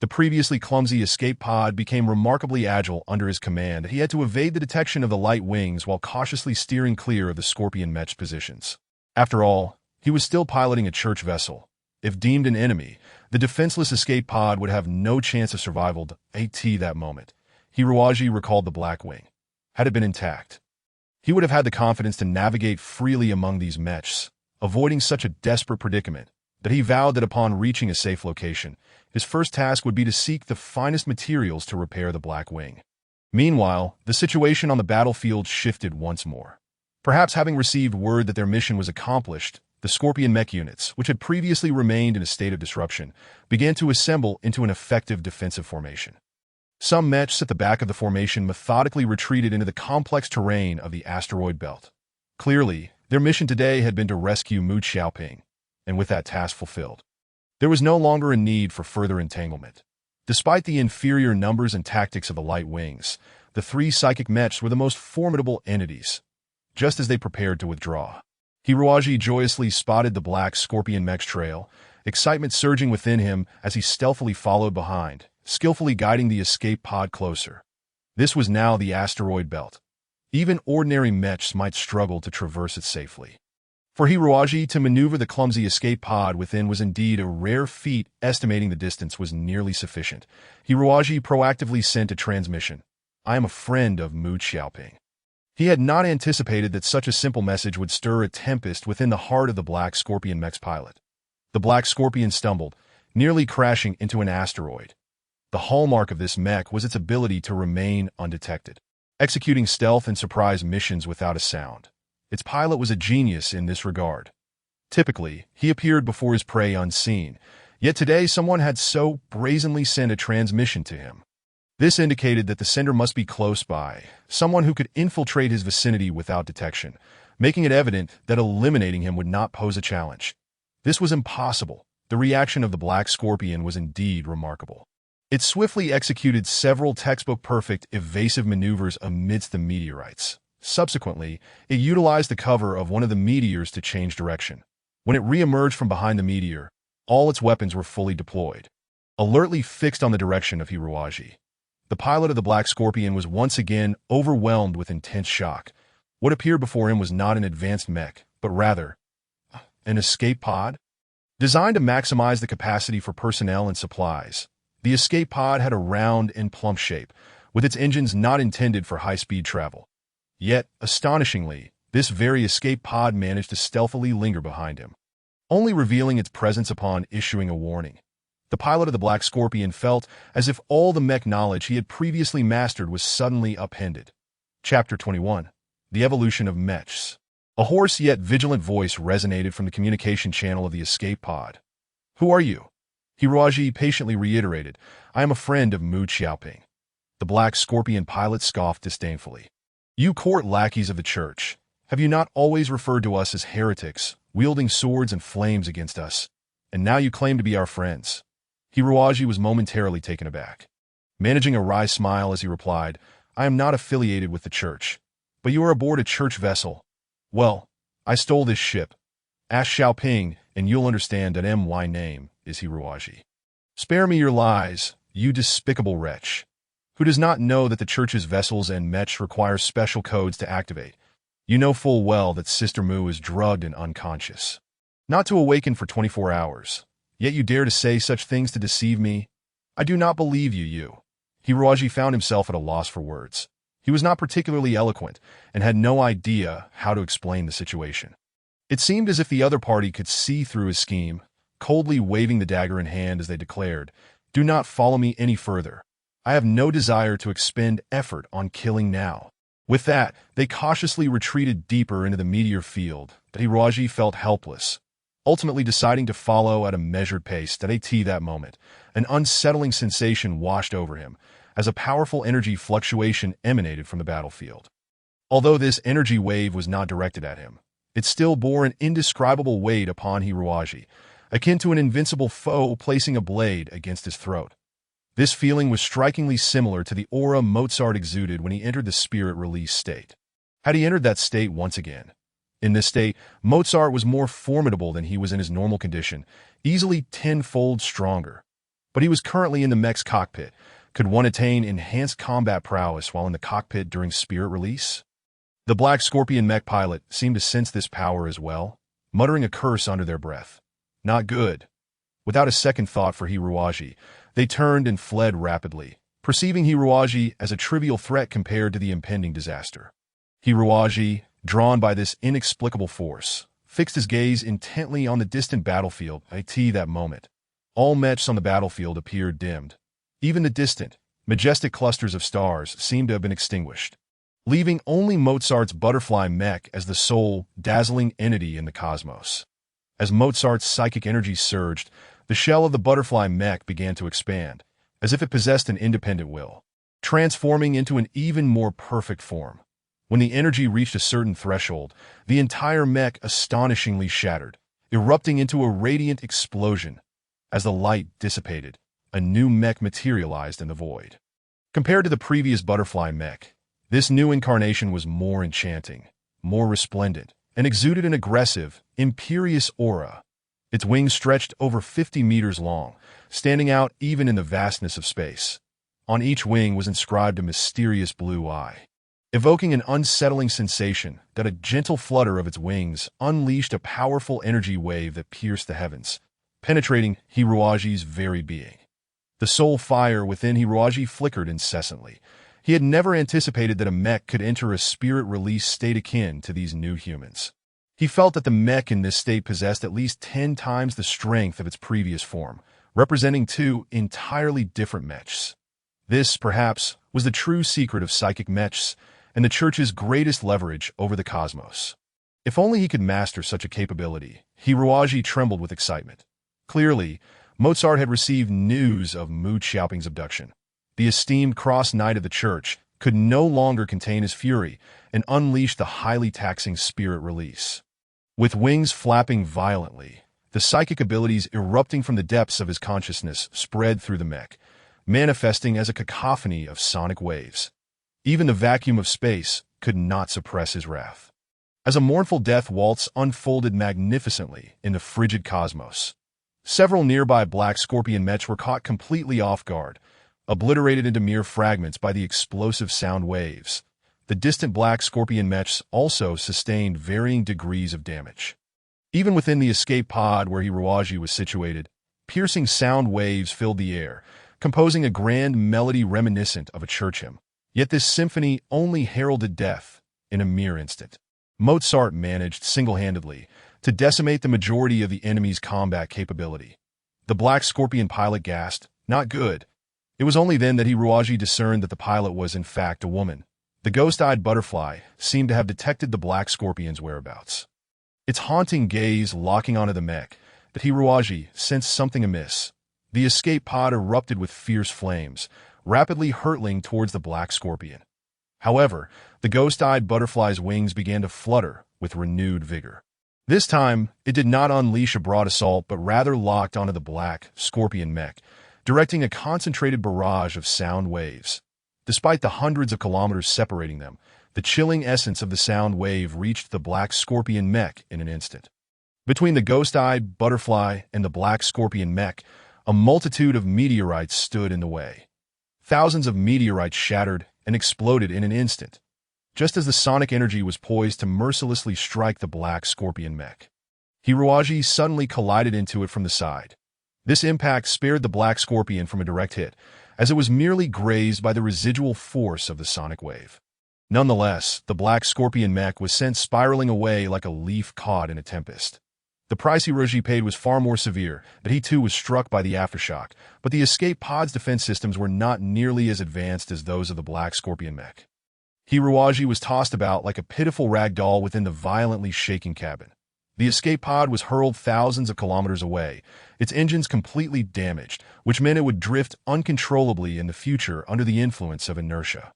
The previously clumsy escape pod became remarkably agile under his command. He had to evade the detection of the light wings while cautiously steering clear of the Scorpion Mech's positions. After all, he was still piloting a church vessel. If deemed an enemy, the defenseless escape pod would have no chance of survival at that moment. Hiroaji recalled the Black Wing. Had it been intact, he would have had the confidence to navigate freely among these mechs, avoiding such a desperate predicament that he vowed that upon reaching a safe location, his first task would be to seek the finest materials to repair the Black Wing. Meanwhile, the situation on the battlefield shifted once more. Perhaps having received word that their mission was accomplished, the Scorpion mech units, which had previously remained in a state of disruption, began to assemble into an effective defensive formation. Some mechs at the back of the formation methodically retreated into the complex terrain of the asteroid belt. Clearly, their mission today had been to rescue Mu Xiaoping, and with that task fulfilled, there was no longer a need for further entanglement. Despite the inferior numbers and tactics of the light wings, the three psychic mechs were the most formidable entities. Just as they prepared to withdraw, Hiroaji joyously spotted the black Scorpion mech's trail, excitement surging within him as he stealthily followed behind, skillfully guiding the escape pod closer. This was now the asteroid belt. Even ordinary mechs might struggle to traverse it safely. For Hiroaji to maneuver the clumsy escape pod within was indeed a rare feat. Estimating the distance was nearly sufficient. Hiroaji proactively sent a transmission. "I am a friend of Mu Xiaoping." He had not anticipated that such a simple message would stir a tempest within the heart of the Black Scorpion mech's pilot. The Black Scorpion stumbled, nearly crashing into an asteroid. The hallmark of this mech was its ability to remain undetected, executing stealth and surprise missions without a sound. Its pilot was a genius in this regard. Typically, he appeared before his prey unseen, yet today someone had so brazenly sent a transmission to him. This indicated that the sender must be close by, someone who could infiltrate his vicinity without detection, making it evident that eliminating him would not pose a challenge. This was impossible. The reaction of the Black Scorpion was indeed remarkable. It swiftly executed several textbook-perfect evasive maneuvers amidst the meteorites. Subsequently, it utilized the cover of one of the meteors to change direction. When it re-emerged from behind the meteor, all its weapons were fully deployed, alertly fixed on the direction of Hiroaji. The pilot of the Black Scorpion was once again overwhelmed with intense shock. What appeared before him was not an advanced mech, but rather an escape pod. Designed to maximize the capacity for personnel and supplies, the escape pod had a round and plump shape, with its engines not intended for high-speed travel. Yet, astonishingly, this very escape pod managed to stealthily linger behind him, only revealing its presence upon issuing a warning. The pilot of the Black Scorpion felt as if all the mech knowledge he had previously mastered was suddenly upended. Chapter 21. The Evolution of Mechs. A hoarse yet vigilant voice resonated from the communication channel of the escape pod. "Who are you?" Hiroaji patiently reiterated, "I am a friend of Mu Xiaoping." The Black Scorpion pilot scoffed disdainfully. "You court lackeys of the church, have you not always referred to us as heretics, wielding swords and flames against us? And now you claim to be our friends?" Hiroaji was momentarily taken aback, managing a wry smile as he replied, "I am not affiliated with the church, but you are aboard a church vessel. Well, I stole this ship. Ask Xiaoping, and you'll understand that my name is Hiroaji. Spare me your lies, you despicable wretch. Who does not know that the church's vessels and mechs require special codes to activate? You know full well that Sister Mu is drugged and unconscious. Not to awaken for 24 hours. Yet you dare to say such things to deceive me? I do not believe you. Hiroji found himself at a loss for words. He was not particularly eloquent and had no idea how to explain the situation. It seemed as if the other party could see through his scheme, coldly waving the dagger in hand as they declared, "Do not follow me any further. I have no desire to expend effort on killing now." With that, they cautiously retreated deeper into the meteor field, but Hiroji felt helpless, ultimately deciding to follow at a measured pace. That moment, an unsettling sensation washed over him, as a powerful energy fluctuation emanated from the battlefield. Although this energy wave was not directed at him, it still bore an indescribable weight upon Hiroji, akin to an invincible foe placing a blade against his throat. This feeling was strikingly similar to the aura Mozart exuded when he entered the spirit release state. Had he entered that state once again? In this state, Mozart was more formidable than he was in his normal condition, easily tenfold stronger. But he was currently in the mech's cockpit. Could one attain enhanced combat prowess while in the cockpit during spirit release? The Black Scorpion mech pilot seemed to sense this power as well, muttering a curse under their breath. Not good. Without a second thought for Hiroji, they turned and fled rapidly, perceiving Hiroji as a trivial threat compared to the impending disaster. Hiroji, drawn by this inexplicable force, fixed his gaze intently on the distant battlefield. That moment, all mechs on the battlefield appeared dimmed. Even the distant, majestic clusters of stars seemed to have been extinguished, leaving only Mozart's butterfly mech as the sole, dazzling entity in the cosmos. As Mozart's psychic energy surged, the shell of the butterfly mech began to expand, as if it possessed an independent will, transforming into an even more perfect form. When the energy reached a certain threshold, the entire mech astonishingly shattered, erupting into a radiant explosion. As the light dissipated, a new mech materialized in the void. Compared to the previous butterfly mech, this new incarnation was more enchanting, more resplendent, and exuded an aggressive, imperious aura. Its wings stretched over 50 meters long, standing out even in the vastness of space. On each wing was inscribed a mysterious blue eye, evoking an unsettling sensation that a gentle flutter of its wings unleashed a powerful energy wave that pierced the heavens, penetrating Hiroji's very being. The soul fire within Hiroji flickered incessantly. He had never anticipated that a mech could enter a spirit release state akin to these new humans. He felt that the mech in this state possessed at least 10 times the strength of its previous form, representing two entirely different mechs. This, perhaps, was the true secret of psychic mechs and the Church's greatest leverage over the cosmos. If only he could master such a capability, Hiroji trembled with excitement. Clearly, Mozart had received news of Mu Xiaoping's abduction. The esteemed cross knight of the Church could no longer contain his fury and unleashed the highly taxing spirit release. With wings flapping violently, the psychic abilities erupting from the depths of his consciousness spread through the mech, manifesting as a cacophony of sonic waves. Even the vacuum of space could not suppress his wrath. As a mournful death waltz unfolded magnificently in the frigid cosmos, several nearby Black Scorpion mechs were caught completely off guard, obliterated into mere fragments by the explosive sound waves. The distant Black Scorpion mechs also sustained varying degrees of damage. Even within the escape pod where Hiroji was situated, piercing sound waves filled the air, composing a grand melody reminiscent of a church hymn. Yet this symphony only heralded death in a mere instant. Mozart managed single-handedly to decimate the majority of the enemy's combat capability. The Black Scorpion pilot gasped, "Not good." It was only then that Hiroji discerned that the pilot was in fact a woman. The ghost-eyed butterfly seemed to have detected the Black Scorpion's whereabouts. Its haunting gaze locking onto the mech, but Hiroji sensed something amiss. The escape pod erupted with fierce flames, rapidly hurtling towards the Black Scorpion. However, the ghost-eyed butterfly's wings began to flutter with renewed vigor. This time, it did not unleash a broad assault but rather locked onto the Black Scorpion mech, directing a concentrated barrage of sound waves. Despite the hundreds of kilometers separating them, the chilling essence of the sound wave reached the Black Scorpion mech in an instant. Between the ghost-eyed butterfly and the Black Scorpion mech, a multitude of meteorites stood in the way. Thousands of meteorites shattered and exploded in an instant. just as the sonic energy was poised to mercilessly strike the black scorpion mech. Hiruaji suddenly collided into it from the side. This impact spared the black scorpion from a direct hit, as it was merely grazed by the residual force of the sonic wave. Nonetheless, the black scorpion mech was sent spiraling away like a leaf caught in a tempest. The price Hiruaji paid was far more severe, that he too was struck by the aftershock, but the escape pod's defense systems were not nearly as advanced as those of the black scorpion mech. Hiruaji was tossed about like a pitiful rag doll within the violently shaking cabin. The escape pod was hurled thousands of kilometers away, its engines completely damaged, which meant it would drift uncontrollably in the future under the influence of inertia.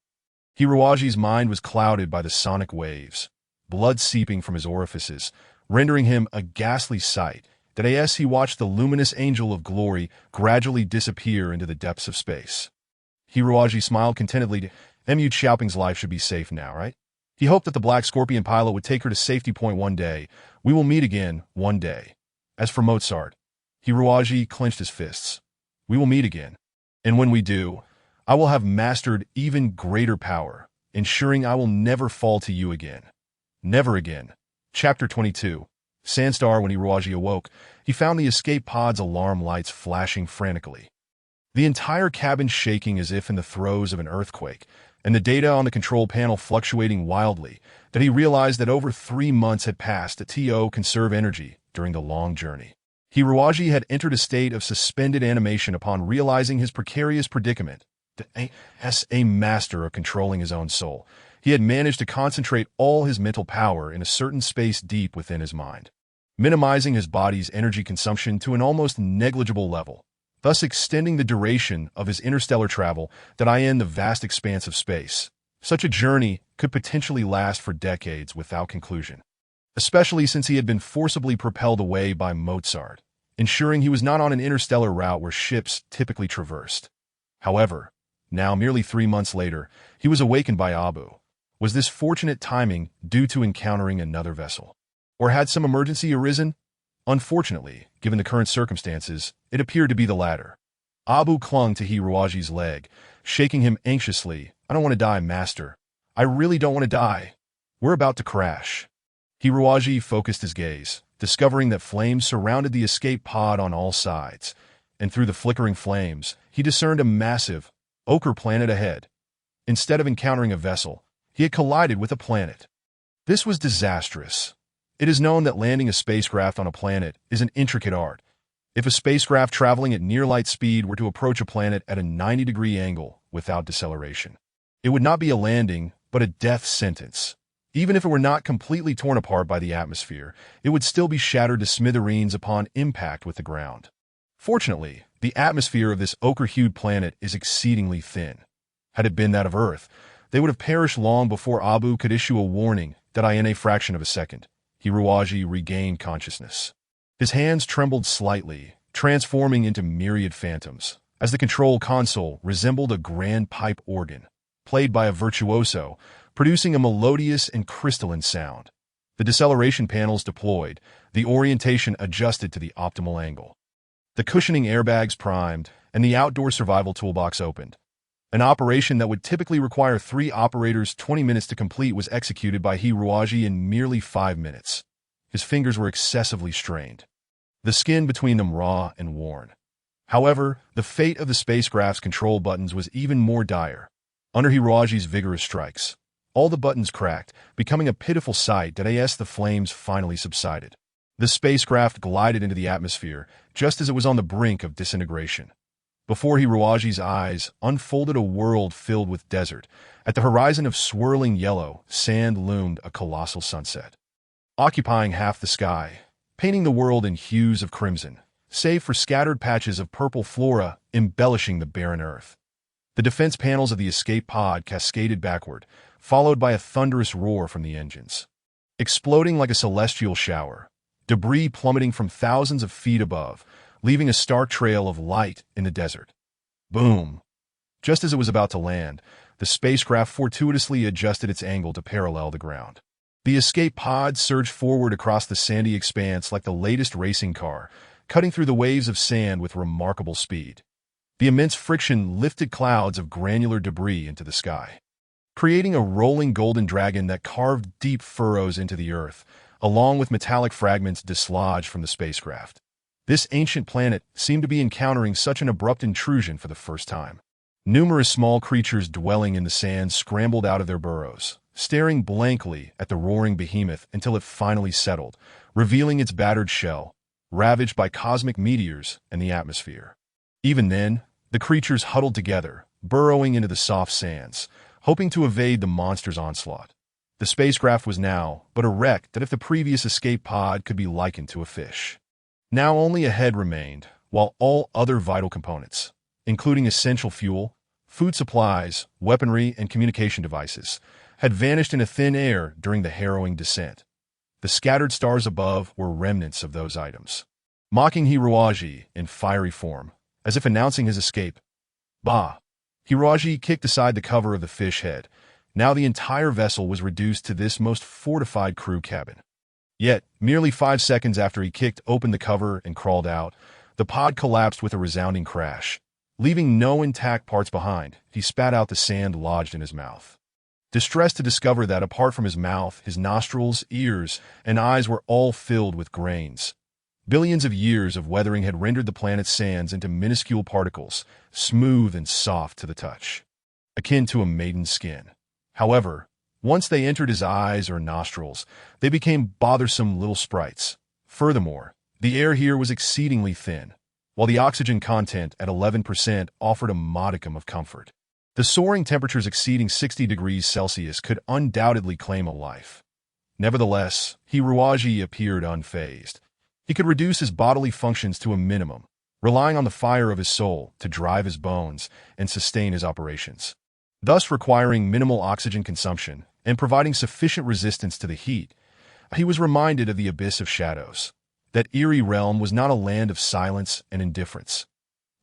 Hiruaji's mind was clouded by the sonic waves, blood seeping from his orifices, rendering him a ghastly sight, that as he watched the luminous angel of glory gradually disappear into the depths of space. Hiruaji smiled contentedly. Mu Xiaoping's life should be safe now, right? He hoped that the Black Scorpion pilot would take her to safety point one day. We will meet again one day. As for Mozart, Hiruaji clenched his fists. We will meet again. And when we do, I will have mastered even greater power, ensuring I will never fall to you again. Never again. Chapter 22. Sandstar. When Hiruaji awoke, he found the escape pod's alarm lights flashing frantically. The entire cabin shaking as if in the throes of an earthquake, and the data on the control panel fluctuating wildly, that he realized that over 3 months had passed to conserve energy during the long journey. Hiruaji had entered a state of suspended animation upon realizing his precarious predicament. As a master of controlling his own soul, he had managed to concentrate all his mental power in a certain space deep within his mind, minimizing his body's energy consumption to an almost negligible level, thus extending the duration of his interstellar travel in the vast expanse of space. Such a journey could potentially last for decades without conclusion, especially since he had been forcibly propelled away by Mozart, ensuring he was not on an interstellar route where ships typically traversed. However, now merely 3 months later, he was awakened by Abu. Was this fortunate timing due to encountering another vessel? Or had some emergency arisen? Unfortunately, given the current circumstances, it appeared to be the latter. Abu clung to Hiruaji's leg, shaking him anxiously. I don't want to die, master. I really don't want to die. We're about to crash. Hiruaji focused his gaze, discovering that flames surrounded the escape pod on all sides, and through the flickering flames, he discerned a massive, ochre planet ahead. Instead of encountering a vessel, he had collided with a planet. This was disastrous. It is known that landing a spacecraft on a planet is an intricate art. If a spacecraft traveling at near light speed were to approach a planet at a 90-degree angle without deceleration, it would not be a landing, but a death sentence. Even if it were not completely torn apart by the atmosphere, it would still be shattered to smithereens upon impact with the ground. Fortunately, the atmosphere of this ochre-hued planet is exceedingly thin. Had it been that of Earth, they would have perished long before Abu could issue a warning that in a fraction of a second, Hiruaji regained consciousness. His hands trembled slightly, transforming into myriad phantoms, as the control console resembled a grand pipe organ, played by a virtuoso, producing a melodious and crystalline sound. The deceleration panels deployed, the orientation adjusted to the optimal angle. The cushioning airbags primed, and the outdoor survival toolbox opened. An operation that would typically require 3 operators 20 minutes to complete was executed by Hiruaji in merely 5 minutes. His fingers were excessively strained, the skin between them raw and worn. However, the fate of the spacecraft's control buttons was even more dire. Under Hiruaji's vigorous strikes, all the buttons cracked, becoming a pitiful sight as the flames finally subsided. The spacecraft glided into the atmosphere just as it was on the brink of disintegration. Before Hiruaji's eyes unfolded a world filled with desert. At the horizon of swirling yellow sand loomed a colossal sunset, occupying half the sky, painting the world in hues of crimson, save for scattered patches of purple flora embellishing the barren earth. The defense panels of the escape pod cascaded backward, followed by a thunderous roar from the engines. Exploding like a celestial shower, debris plummeting from thousands of feet above, leaving a stark trail of light in the desert. Boom! Just as it was about to land, the spacecraft fortuitously adjusted its angle to parallel the ground. The escape pod surged forward across the sandy expanse like the latest racing car, cutting through the waves of sand with remarkable speed. The immense friction lifted clouds of granular debris into the sky. creating a rolling golden dragon that carved deep furrows into the earth, along with metallic fragments dislodged from the spacecraft. This ancient planet seemed to be encountering such an abrupt intrusion for the first time. Numerous small creatures dwelling in the sands scrambled out of their burrows, staring blankly at the roaring behemoth until it finally settled, revealing its battered shell, ravaged by cosmic meteors and the atmosphere. Even then, the creatures huddled together, burrowing into the soft sands, hoping to evade the monster's onslaught. The spacecraft was now but a wreck that if the previous escape pod could be likened to a fish. Now only a head remained, while all other vital components, including essential fuel, food supplies, weaponry, and communication devices, had vanished into thin air during the harrowing descent. The scattered stars above were remnants of those items. Mocking Hiroaji in fiery form, as if announcing his escape. Bah! Hiroaji kicked aside the cover of the fish head. Now the entire vessel was reduced to this most fortified crew cabin. Yet, merely 5 seconds after he kicked open the cover and crawled out, the pod collapsed with a resounding crash. Leaving no intact parts behind, he spat out the sand lodged in his mouth. Distressed to discover that apart from his mouth, his nostrils, ears, and eyes were all filled with grains. Billions of years of weathering had rendered the planet's sands into minuscule particles, smooth and soft to the touch, akin to a maiden's skin. However, once they entered his eyes or nostrils, they became bothersome little sprites. Furthermore, the air here was exceedingly thin, while the oxygen content at 11% offered a modicum of comfort. The soaring temperatures exceeding 60 degrees Celsius could undoubtedly claim a life. Nevertheless, Hiroaji appeared unfazed. He could reduce his bodily functions to a minimum, relying on the fire of his soul to drive his bones and sustain his operations, thus requiring minimal oxygen consumption and providing sufficient resistance to the heat. He was reminded of the abyss of shadows. That eerie realm was not a land of silence and indifference.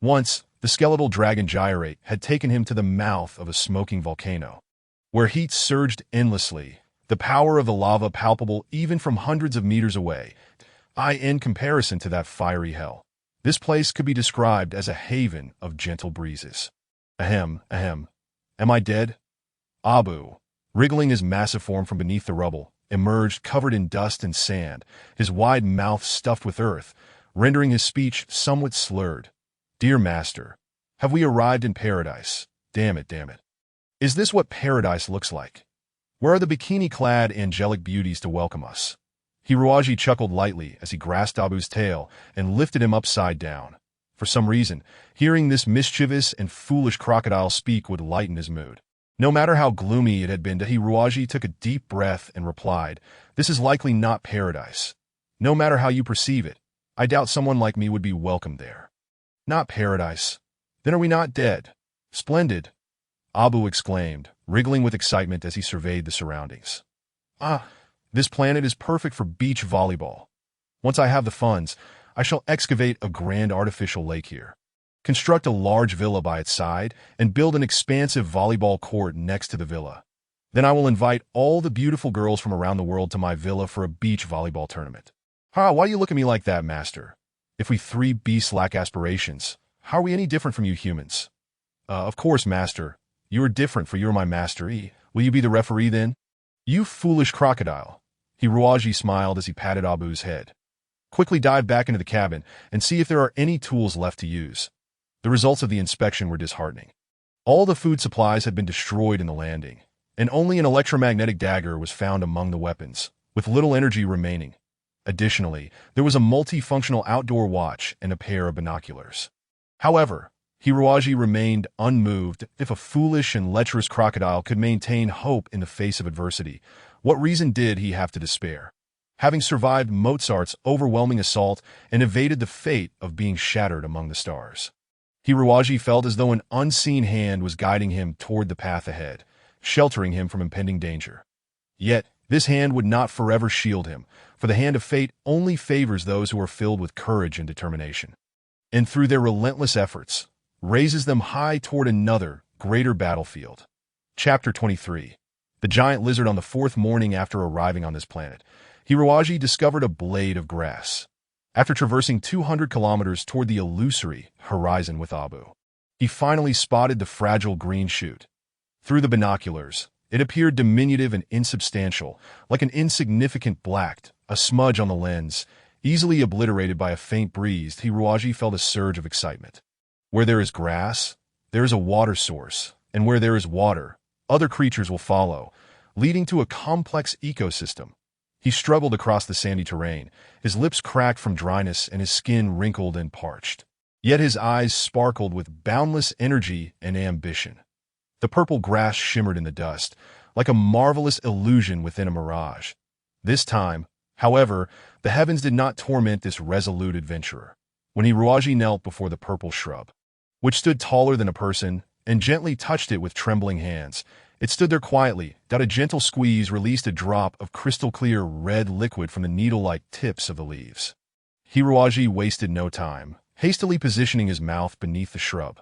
Once, the skeletal dragon Gyrate had taken him to the mouth of a smoking volcano, where heat surged endlessly, the power of the lava palpable even from hundreds of meters away. In comparison to that fiery hell, this place could be described as a haven of gentle breezes. Ahem. Am I dead? Abu, wriggling his massive form from beneath the rubble, emerged covered in dust and sand, his wide mouth stuffed with earth, rendering his speech somewhat slurred. Dear master, have we arrived in paradise? Damn it. Is this what paradise looks like? Where are the bikini-clad angelic beauties to welcome us? Hiroaji chuckled lightly as he grasped Abu's tail and lifted him upside down. For some reason, hearing this mischievous and foolish crocodile speak would lighten his mood. No matter how gloomy it had been, Hiroaji took a deep breath and replied, "This is likely not paradise. No matter how you perceive it, I doubt someone like me would be welcome there." Not paradise? Then are we not dead? Splendid, Abu exclaimed, wriggling with excitement as he surveyed the surroundings. This planet is perfect for beach volleyball. Once I have the funds, I shall excavate a grand artificial lake here, construct a large villa by its side, and build an expansive volleyball court next to the villa. Then I will invite all the beautiful girls from around the world to my villa for a beach volleyball tournament. Why do you look at me like that, master? If we three beasts lack aspirations, how are we any different from you humans? Of course, master. You are different, for you are my master. Will you be the referee then? You foolish crocodile. Hiroaji smiled as he patted Abu's head. Quickly dive back into the cabin and see if there are any tools left to use. The results of the inspection were disheartening. All the food supplies had been destroyed in the landing, and only an electromagnetic dagger was found among the weapons, with little energy remaining. Additionally, there was a multifunctional outdoor watch and a pair of binoculars. However, Hiroaji remained unmoved. If a foolish and lecherous crocodile could maintain hope in the face of adversity, what reason did he have to despair? Having survived Mozart's overwhelming assault and evaded the fate of being shattered among the stars, Hiroaji felt as though an unseen hand was guiding him toward the path ahead, sheltering him from impending danger. Yet, this hand would not forever shield him, for the hand of fate only favors those who are filled with courage and determination, and through their relentless efforts, raises them high toward another, greater battlefield. Chapter 23. The giant lizard. On the fourth morning after arriving on this planet, Hiroaji discovered a blade of grass. After traversing 200 kilometers toward the illusory horizon with Abu, he finally spotted the fragile green shoot. Through the binoculars, It appeared diminutive and insubstantial, like an insignificant black, a smudge on the lens, easily obliterated by a faint breeze. Hiruaji felt a surge of excitement. Where there is grass, there is a water source, and where there is water, other creatures will follow, leading to a complex ecosystem. He struggled across the sandy terrain, his lips cracked from dryness and his skin wrinkled and parched. Yet his eyes sparkled with boundless energy and ambition. The purple grass shimmered in the dust, like a marvelous illusion within a mirage. This time, however, the heavens did not torment this resolute adventurer. When Hiruaji knelt before the purple shrub, which stood taller than a person, and gently touched it with trembling hands, it stood there quietly. A gentle squeeze released a drop of crystal-clear red liquid from the needle-like tips of the leaves. Hiruaji wasted no time, hastily positioning his mouth beneath the shrub.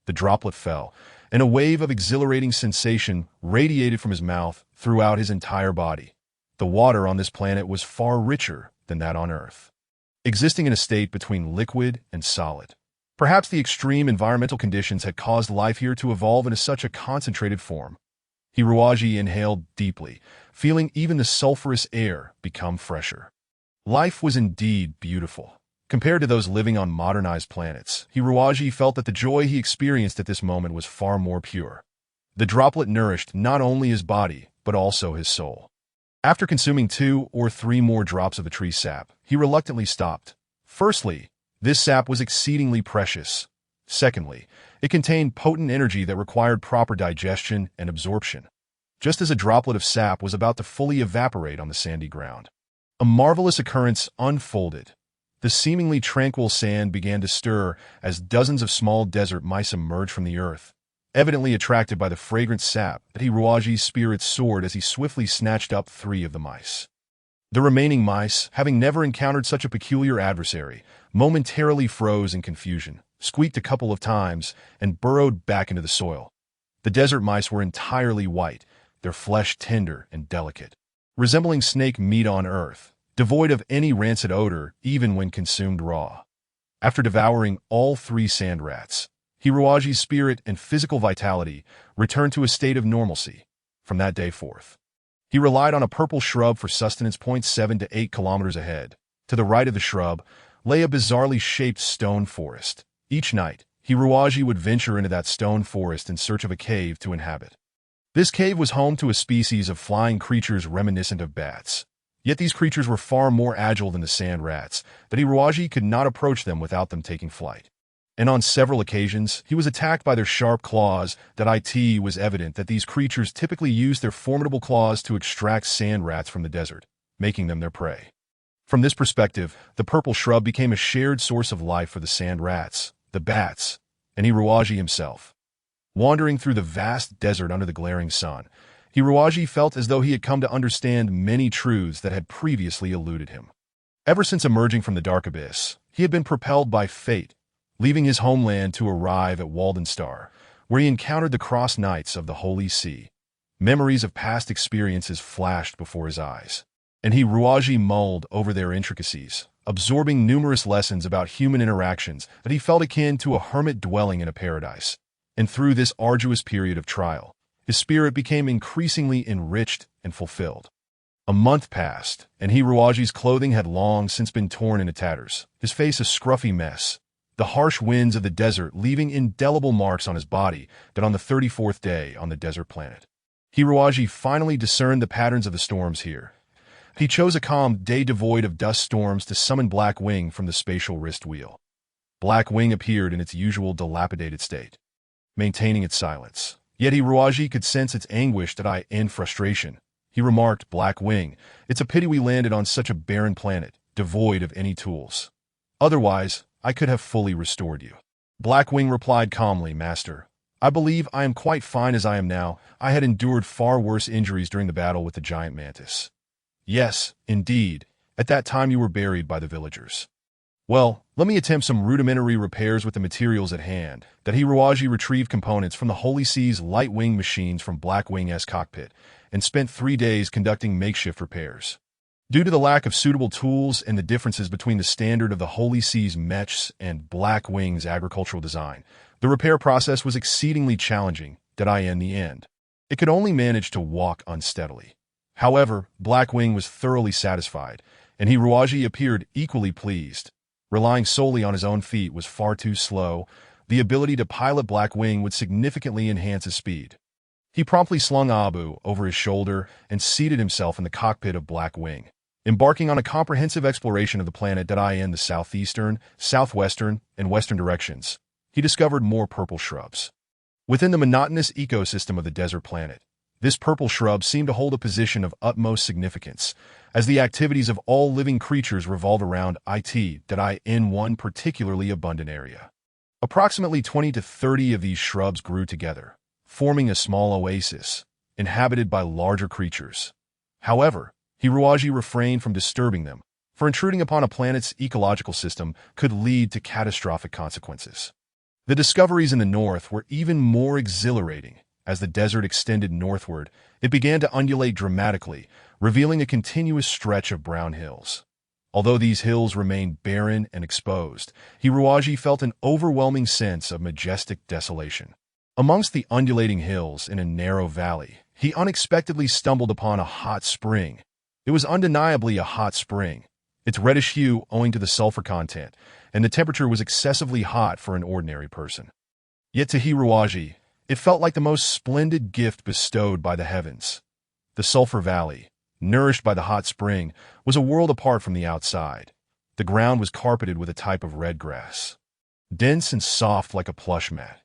The droplet fell, and a wave of exhilarating sensation radiated from his mouth throughout his entire body. The water on this planet was far richer than that on Earth, existing in a state between liquid and solid. Perhaps the extreme environmental conditions had caused life here to evolve into such a concentrated form. Hiruaji inhaled deeply, feeling even the sulfurous air become fresher. Life was indeed beautiful. Compared to those living on modernized planets, Hiruaji felt that the joy he experienced at this moment was far more pure. The droplet nourished not only his body, but also his soul. After consuming 2 or 3 more drops of the tree sap, he reluctantly stopped. Firstly, this sap was exceedingly precious. Secondly, it contained potent energy that required proper digestion and absorption. Just as a droplet of sap was about to fully evaporate on the sandy ground, a marvelous occurrence unfolded. The seemingly tranquil sand began to stir as dozens of small desert mice emerged from the earth, evidently attracted by the fragrant sap. That Hiruaji's spirit soared as he swiftly snatched up 3 of the mice. The remaining mice, having never encountered such a peculiar adversary, momentarily froze in confusion, squeaked a couple of times, and burrowed back into the soil. The desert mice were entirely white, their flesh tender and delicate, resembling snake meat on earth, devoid of any rancid odor even when consumed raw. After devouring all 3 sand rats, Hiruaji's spirit and physical vitality returned to a state of normalcy. From that day forth, he relied on a purple shrub for sustenance. 7 to 8 kilometers ahead, to the right of the shrub, lay a bizarrely shaped stone forest. Each night, Hiruaji would venture into that stone forest in search of a cave to inhabit. This cave was home to a species of flying creatures reminiscent of bats. Yet these creatures were far more agile than the sand rats, that Hiruaji could not approach them without them taking flight. And on several occasions, he was attacked by their sharp claws. It was evident that these creatures typically used their formidable claws to extract sand rats from the desert, making them their prey. From this perspective, the purple shrub became a shared source of life for the sand rats, the bats, and Hiruaji himself. Wandering through the vast desert under the glaring sun, Hiruaji felt as though he had come to understand many truths that had previously eluded him. Ever since emerging from the dark abyss, he had been propelled by fate, leaving his homeland to arrive at Waldenstar, where he encountered the cross knights of the Holy See. Memories of past experiences flashed before his eyes, and Hiruaji mulled over their intricacies, absorbing numerous lessons about human interactions that he felt akin to a hermit dwelling in a paradise. And through this arduous period of trial, his spirit became increasingly enriched and fulfilled. A month passed, and Hiruaji's clothing had long since been torn into tatters, his face a scruffy mess, the harsh winds of the desert leaving indelible marks on his body. That on the 34th day on the desert planet, Hiruaji finally discerned the patterns of the storms here. He chose a calm day devoid of dust storms to summon Black Wing from the spatial wrist wheel. Black Wing appeared in its usual dilapidated state, maintaining its silence. Yet Hiruaji could sense its anguish and frustration. He remarked, "Black Wing, it's a pity we landed on such a barren planet, devoid of any tools. Otherwise, I could have fully restored you." Black Wing replied calmly, "Master, I believe I am quite fine as I am now. I had endured far worse injuries during the battle with the giant mantis." "Yes, indeed. At that time you were buried by the villagers." "Well, let me attempt some rudimentary repairs with the materials at hand." That Hiruaji retrieved components from the Holy Sea's light wing machines from Black Wing's cockpit, and spent 3 days conducting makeshift repairs. Due to the lack of suitable tools and the differences between the standard of the Holy Sea's mechs and Black Wing's agricultural design, the repair process was exceedingly challenging. In the end, It could only manage to walk unsteadily. However, Blackwing was thoroughly satisfied, and Hiruaji appeared equally pleased. Relying solely on his own feet was far too slow. The ability to pilot Blackwing would significantly enhance his speed. He promptly slung Abu over his shoulder and seated himself in the cockpit of Blackwing, embarking on a comprehensive exploration of the planet in the southeastern, southwestern, and western directions. He discovered more purple shrubs. Within the monotonous ecosystem of the desert planet, this purple shrub seemed to hold a position of utmost significance, as the activities of all living creatures revolved around in one particularly abundant area. Approximately 20 to 30 of these shrubs grew together, forming a small oasis, inhabited by larger creatures. However, Hiruaji refrained from disturbing them, for intruding upon a planet's ecological system could lead to catastrophic consequences. The discoveries in the north were even more exhilarating. As the desert extended northward, it began to undulate dramatically, revealing a continuous stretch of brown hills. Although these hills remained barren and exposed, Hiruaji felt an overwhelming sense of majestic desolation. Amongst the undulating hills in a narrow valley, he unexpectedly stumbled upon a hot spring. It was undeniably a hot spring, its reddish hue owing to the sulfur content, and the temperature was excessively hot for an ordinary person. Yet to Hiruaji, it felt like the most splendid gift bestowed by the heavens. The Sulphur Valley, nourished by the hot spring, was a world apart from the outside. The ground was carpeted with a type of red grass, dense and soft like a plush mat.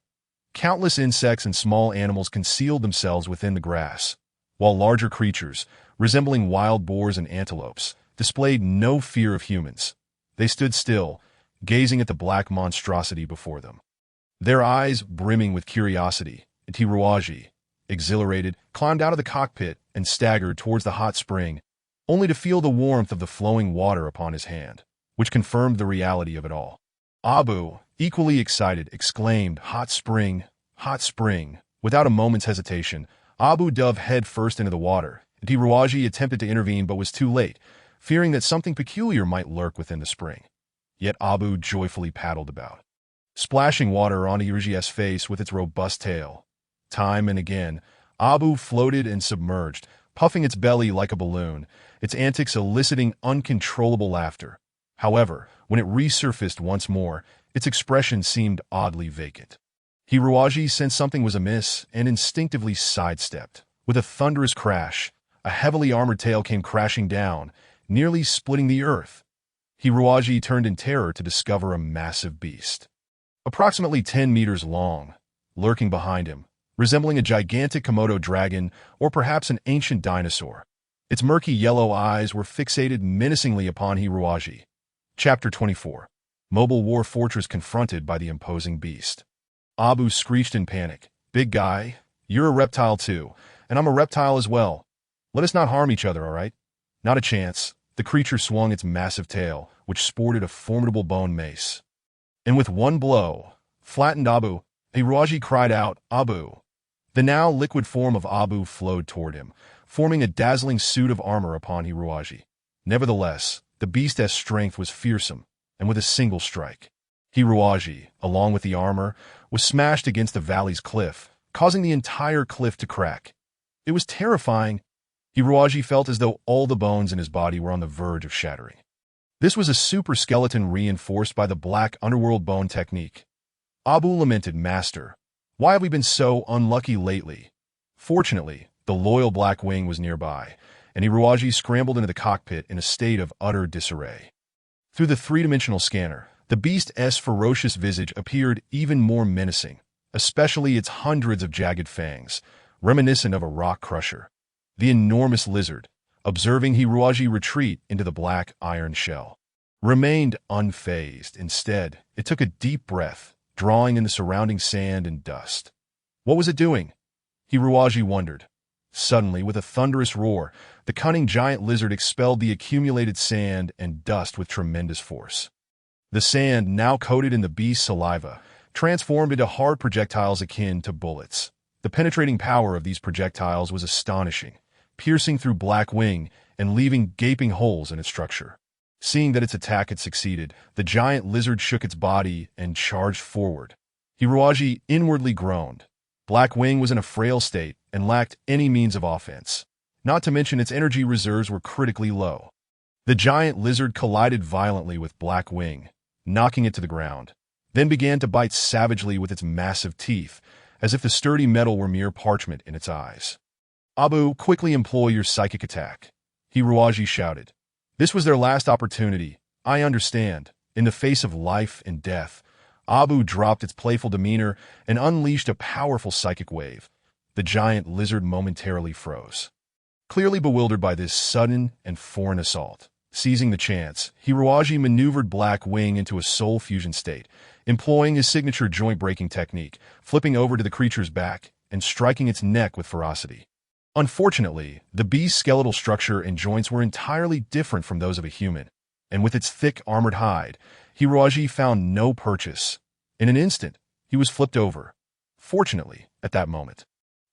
Countless insects and small animals concealed themselves within the grass, while larger creatures, resembling wild boars and antelopes, displayed no fear of humans. They stood still, gazing at the black monstrosity before them. Their eyes brimming with curiosity, and Hiruaji, exhilarated, climbed out of the cockpit and staggered towards the hot spring, only to feel the warmth of the flowing water upon his hand, which confirmed the reality of it all. Abu, equally excited, exclaimed, "Hot spring, hot spring." Without a moment's hesitation, Abu dove head first into the water, and Hiruaji attempted to intervene but was too late, fearing that something peculiar might lurk within the spring. Yet Abu joyfully paddled about, splashing water onto Hiruaji's face with its robust tail. Time and again, Abu floated and submerged, puffing its belly like a balloon, its antics eliciting uncontrollable laughter. However, when it resurfaced once more, its expression seemed oddly vacant. Hiruaji sensed something was amiss and instinctively sidestepped. With a thunderous crash, a heavily armored tail came crashing down, nearly splitting the earth. Hiruaji turned in terror to discover a massive beast, approximately 10 meters long, lurking behind him, resembling a gigantic Komodo dragon or perhaps an ancient dinosaur. Its murky yellow eyes were fixated menacingly upon Hiruaji. Chapter 24. Mobile War Fortress confronted by the imposing beast. Abu screeched in panic, "Big guy, you're a reptile too, and I'm a reptile as well. Let us not harm each other, all right?" Not a chance. The creature swung its massive tail, which sported a formidable bone mace. And with one blow, flattened Abu. Hiruaji cried out, "Abu!" The now liquid form of Abu flowed toward him, forming a dazzling suit of armor upon Hiruaji. Nevertheless, the beast's strength was fearsome, and with a single strike, Hiruaji, along with the armor, was smashed against the valley's cliff, causing the entire cliff to crack. It was terrifying. Hiruaji felt as though all the bones in his body were on the verge of shattering. This was a super skeleton reinforced by the black underworld bone technique. Abu lamented, "Master, why have we been so unlucky lately?" Fortunately, the loyal Blackwing was nearby, and Hiruaji scrambled into the cockpit in a state of utter disarray. Through the three-dimensional scanner, the beast's ferocious visage appeared even more menacing, especially its hundreds of jagged fangs, reminiscent of a rock crusher. The enormous lizard, observing Hiruaji retreat into the black iron shell, remained unfazed. Instead, it took a deep breath, drawing in the surrounding sand and dust. What was it doing? Hiruaji wondered. Suddenly, with a thunderous roar, the cunning giant lizard expelled the accumulated sand and dust with tremendous force. The sand, now coated in the beast's saliva, transformed into hard projectiles akin to bullets. The penetrating power of these projectiles was astonishing, piercing through Blackwing and leaving gaping holes in its structure. Seeing that its attack had succeeded, the giant lizard shook its body and charged forward. Hiruaji inwardly groaned. Blackwing was in a frail state, and lacked any means of offense. Not to mention its energy reserves were critically low. The giant lizard collided violently with Black Wing, knocking it to the ground, then began to bite savagely with its massive teeth, as if the sturdy metal were mere parchment in its eyes. "Abu, quickly employ your psychic attack," Hiruaji shouted. This was their last opportunity. I understand. In the face of life and death, Abu dropped its playful demeanor and unleashed a powerful psychic wave. The giant lizard momentarily froze. Clearly bewildered by this sudden and foreign assault, seizing the chance, Hiruaji maneuvered Black Wing into a soul fusion state, employing his signature joint-breaking technique, flipping over to the creature's back and striking its neck with ferocity. Unfortunately, the beast's skeletal structure and joints were entirely different from those of a human, and with its thick armored hide, Hiruaji found no purchase. In an instant, he was flipped over. Fortunately, at that moment,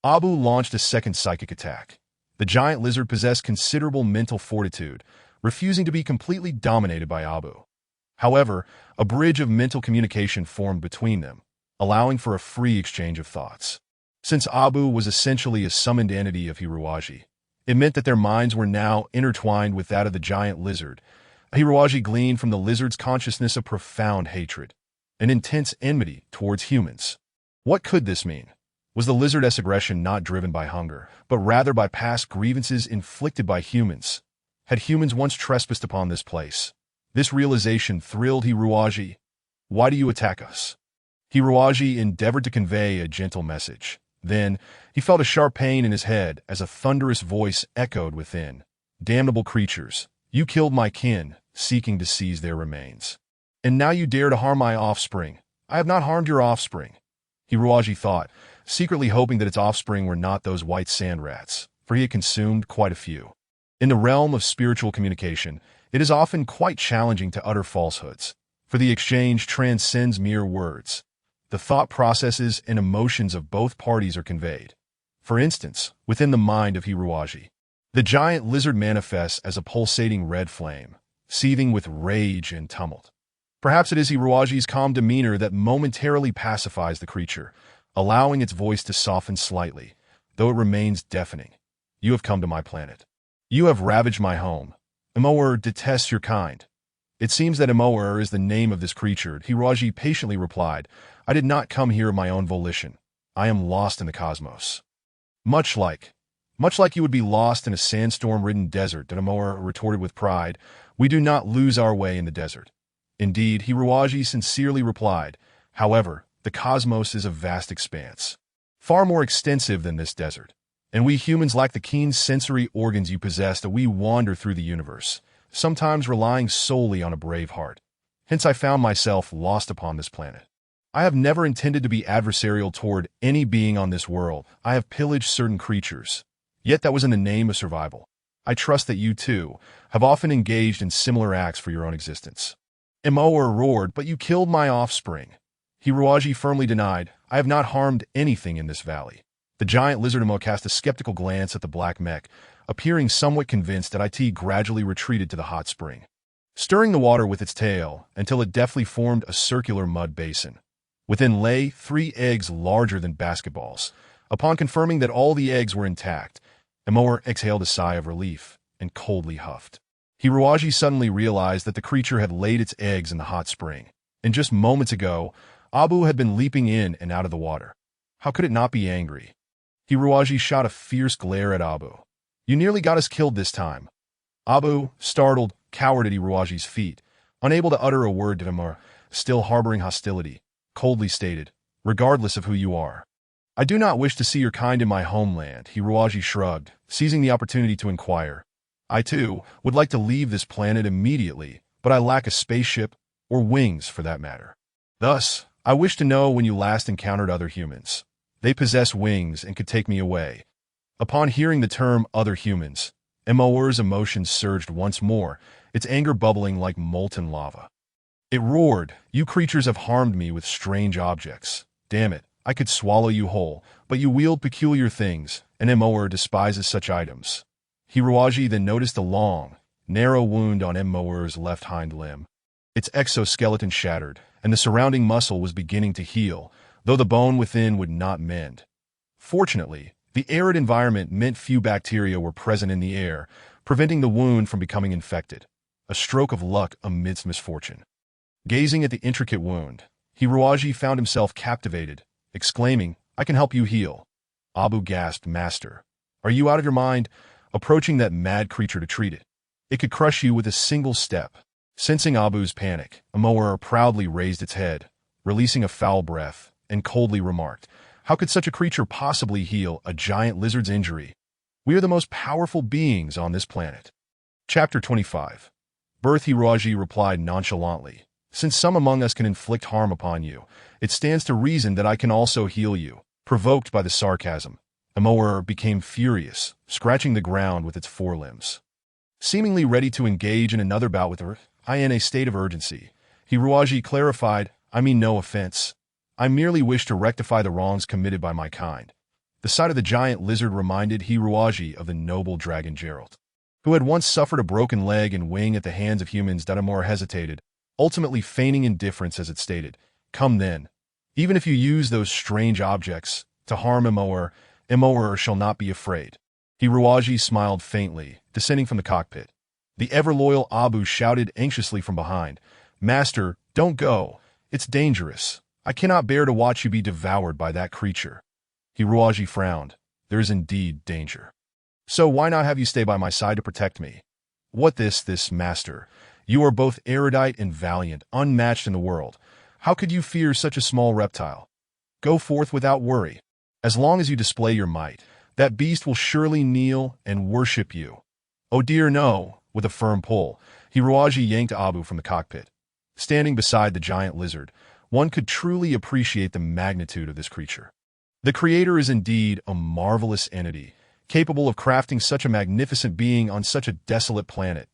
Abu launched a second psychic attack. The giant lizard possessed considerable mental fortitude, refusing to be completely dominated by Abu. However, a bridge of mental communication formed between them, allowing for a free exchange of thoughts. Since Abu was essentially a summoned entity of Hiruaji, it meant that their minds were now intertwined with that of the giant lizard. Hiruaji gleaned from the lizard's consciousness a profound hatred, an intense enmity towards humans. What could this mean? Was the lizard's aggression not driven by hunger, but rather by past grievances inflicted by humans? Had humans once trespassed upon this place? This realization thrilled Hiruaji. "Why do you attack us?" Hiruaji endeavored to convey a gentle message. Then, he felt a sharp pain in his head as a thunderous voice echoed within. "Damnable creatures, you killed my kin, seeking to seize their remains. And now you dare to harm my offspring. I have not harmed your offspring," Hiruaji thought, secretly hoping that its offspring were not those white sand rats, for he had consumed quite a few. In the realm of spiritual communication, it is often quite challenging to utter falsehoods, for the exchange transcends mere words. The thought processes and emotions of both parties are conveyed. For instance, within the mind of Hiruaji, the giant lizard manifests as a pulsating red flame, seething with rage and tumult. Perhaps it is Hiruaji's calm demeanor that momentarily pacifies the creature, allowing its voice to soften slightly, though it remains deafening. "You have come to my planet. You have ravaged my home. Imower detests your kind." "It seems that Imower is the name of this creature," Hiruaji patiently replied. "I did not come here of my own volition. I am lost in the cosmos." Much like you would be lost in a sandstorm-ridden desert," Imower retorted with pride. "We do not lose our way in the desert." "Indeed," Hiruaji sincerely replied. "However, the cosmos is a vast expanse, far more extensive than this desert, and we humans lack the keen sensory organs you possess that we wander through the universe, sometimes relying solely on a brave heart. Hence I found myself lost upon this planet. I have never intended to be adversarial toward any being on this world. I have pillaged certain creatures. Yet that was in the name of survival. I trust that you, too, have often engaged in similar acts for your own existence." Imower roared, "But you killed my offspring." Hiruaji firmly denied. "I have not harmed anything in this valley." The giant lizard Imo cast a skeptical glance at the black mech, appearing somewhat convinced that it gradually retreated to the hot spring, stirring the water with its tail until it deftly formed a circular mud basin. Within lay 3 eggs larger than basketballs. Upon confirming that all the eggs were intact, Imower exhaled a sigh of relief and coldly huffed. Hiruaji suddenly realized that the creature had laid its eggs in the hot spring, and just moments ago, Abu had been leaping in and out of the water. How could it not be angry? Hiruaji shot a fierce glare at Abu. "You nearly got us killed this time." Abu, startled, cowered at Hiruaji's feet, unable to utter a word to Imower, still harboring hostility, coldly stated, "Regardless of who you are, I do not wish to see your kind in my homeland." Hiruaji shrugged, seizing the opportunity to inquire. "I, too, would like to leave this planet immediately, but I lack a spaceship, or wings for that matter. Thus, I wish to know when you last encountered other humans. They possess wings and could take me away." Upon hearing the term other humans, Imower's emotions surged once more, its anger bubbling like molten lava. It roared, "You creatures have harmed me with strange objects. Damn it, I could swallow you whole, but you wield peculiar things, and Imower despises such items." Hiruaji then noticed a long, narrow wound on Imower's left hind limb. Its exoskeleton shattered, and the surrounding muscle was beginning to heal, though the bone within would not mend. Fortunately, The arid environment meant few bacteria were present in the air, preventing the wound from becoming infected. A stroke of luck amidst misfortune. Gazing at the intricate wound, Hiroaji found himself captivated, exclaiming, "I can help you heal." Abu gasped, "Master, are you out of your mind?" Approaching that mad creature to treat it. It could crush you with a single step. Sensing Abu's panic, Amoa proudly raised its head, releasing a foul breath, and coldly remarked, "How could such a creature possibly heal a giant lizard's injury? We are the most powerful beings on this planet." Chapter 25. Birth. Hiroaji replied nonchalantly, "Since some among us can inflict harm upon you, it stands to reason that I can also heal you." Provoked by the sarcasm, Amoa became furious, scratching the ground with its forelimbs. Seemingly ready to engage in another bout with her, in a state of urgency, Hiroaji clarified, "I mean no offense. I merely wish to rectify the wrongs committed by my kind." The sight of the giant lizard reminded Hiroaji of the noble dragon Geralt, who had once suffered a broken leg and wing at the hands of humans. Amoa hesitated, ultimately feigning indifference as it stated, "Come then. Even if you use those strange objects to harm Amoa shall not be afraid." Hiroaji smiled faintly, descending from the cockpit. The ever-loyal Abu shouted anxiously from behind, "Master, don't go. It's dangerous. I cannot bear to watch you be devoured by that creature." Hiroaji frowned. "There is indeed danger. So why not have you stay by my side to protect me?" "What this, master? You are both erudite and valiant, unmatched in the world. How could you fear such a small reptile? Go forth without worry. As long as you display your might, that beast will surely kneel and worship you." "Oh dear, no." With a firm pull, Hiroaji yanked Abu from the cockpit. Standing beside the giant lizard, one could truly appreciate the magnitude of this creature. The creator is indeed a marvelous entity, capable of crafting such a magnificent being on such a desolate planet,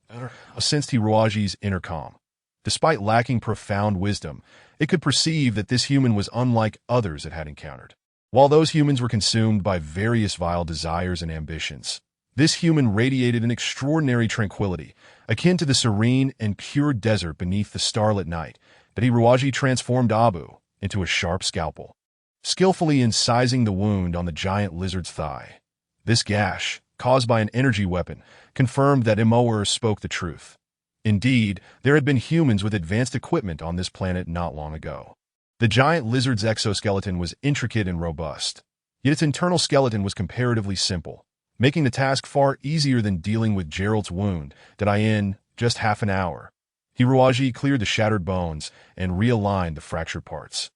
sensed Hiroaji's inner calm. Despite lacking profound wisdom, it could perceive that this human was unlike others it had encountered. While those humans were consumed by various vile desires and ambitions, this human radiated an extraordinary tranquility, akin to the serene and pure desert beneath the starlit night, that Hiroaji transformed Abu into a sharp scalpel, skillfully incising the wound on the giant lizard's thigh. This gash, caused by an energy weapon, confirmed that Amoa spoke the truth. Indeed, there had been humans with advanced equipment on this planet not long ago. The giant lizard's exoskeleton was intricate and robust, yet its internal skeleton was comparatively simple, making the task far easier than dealing with Geralt's wound in just half an hour. Hiroaji cleared the shattered bones and realigned the fractured parts.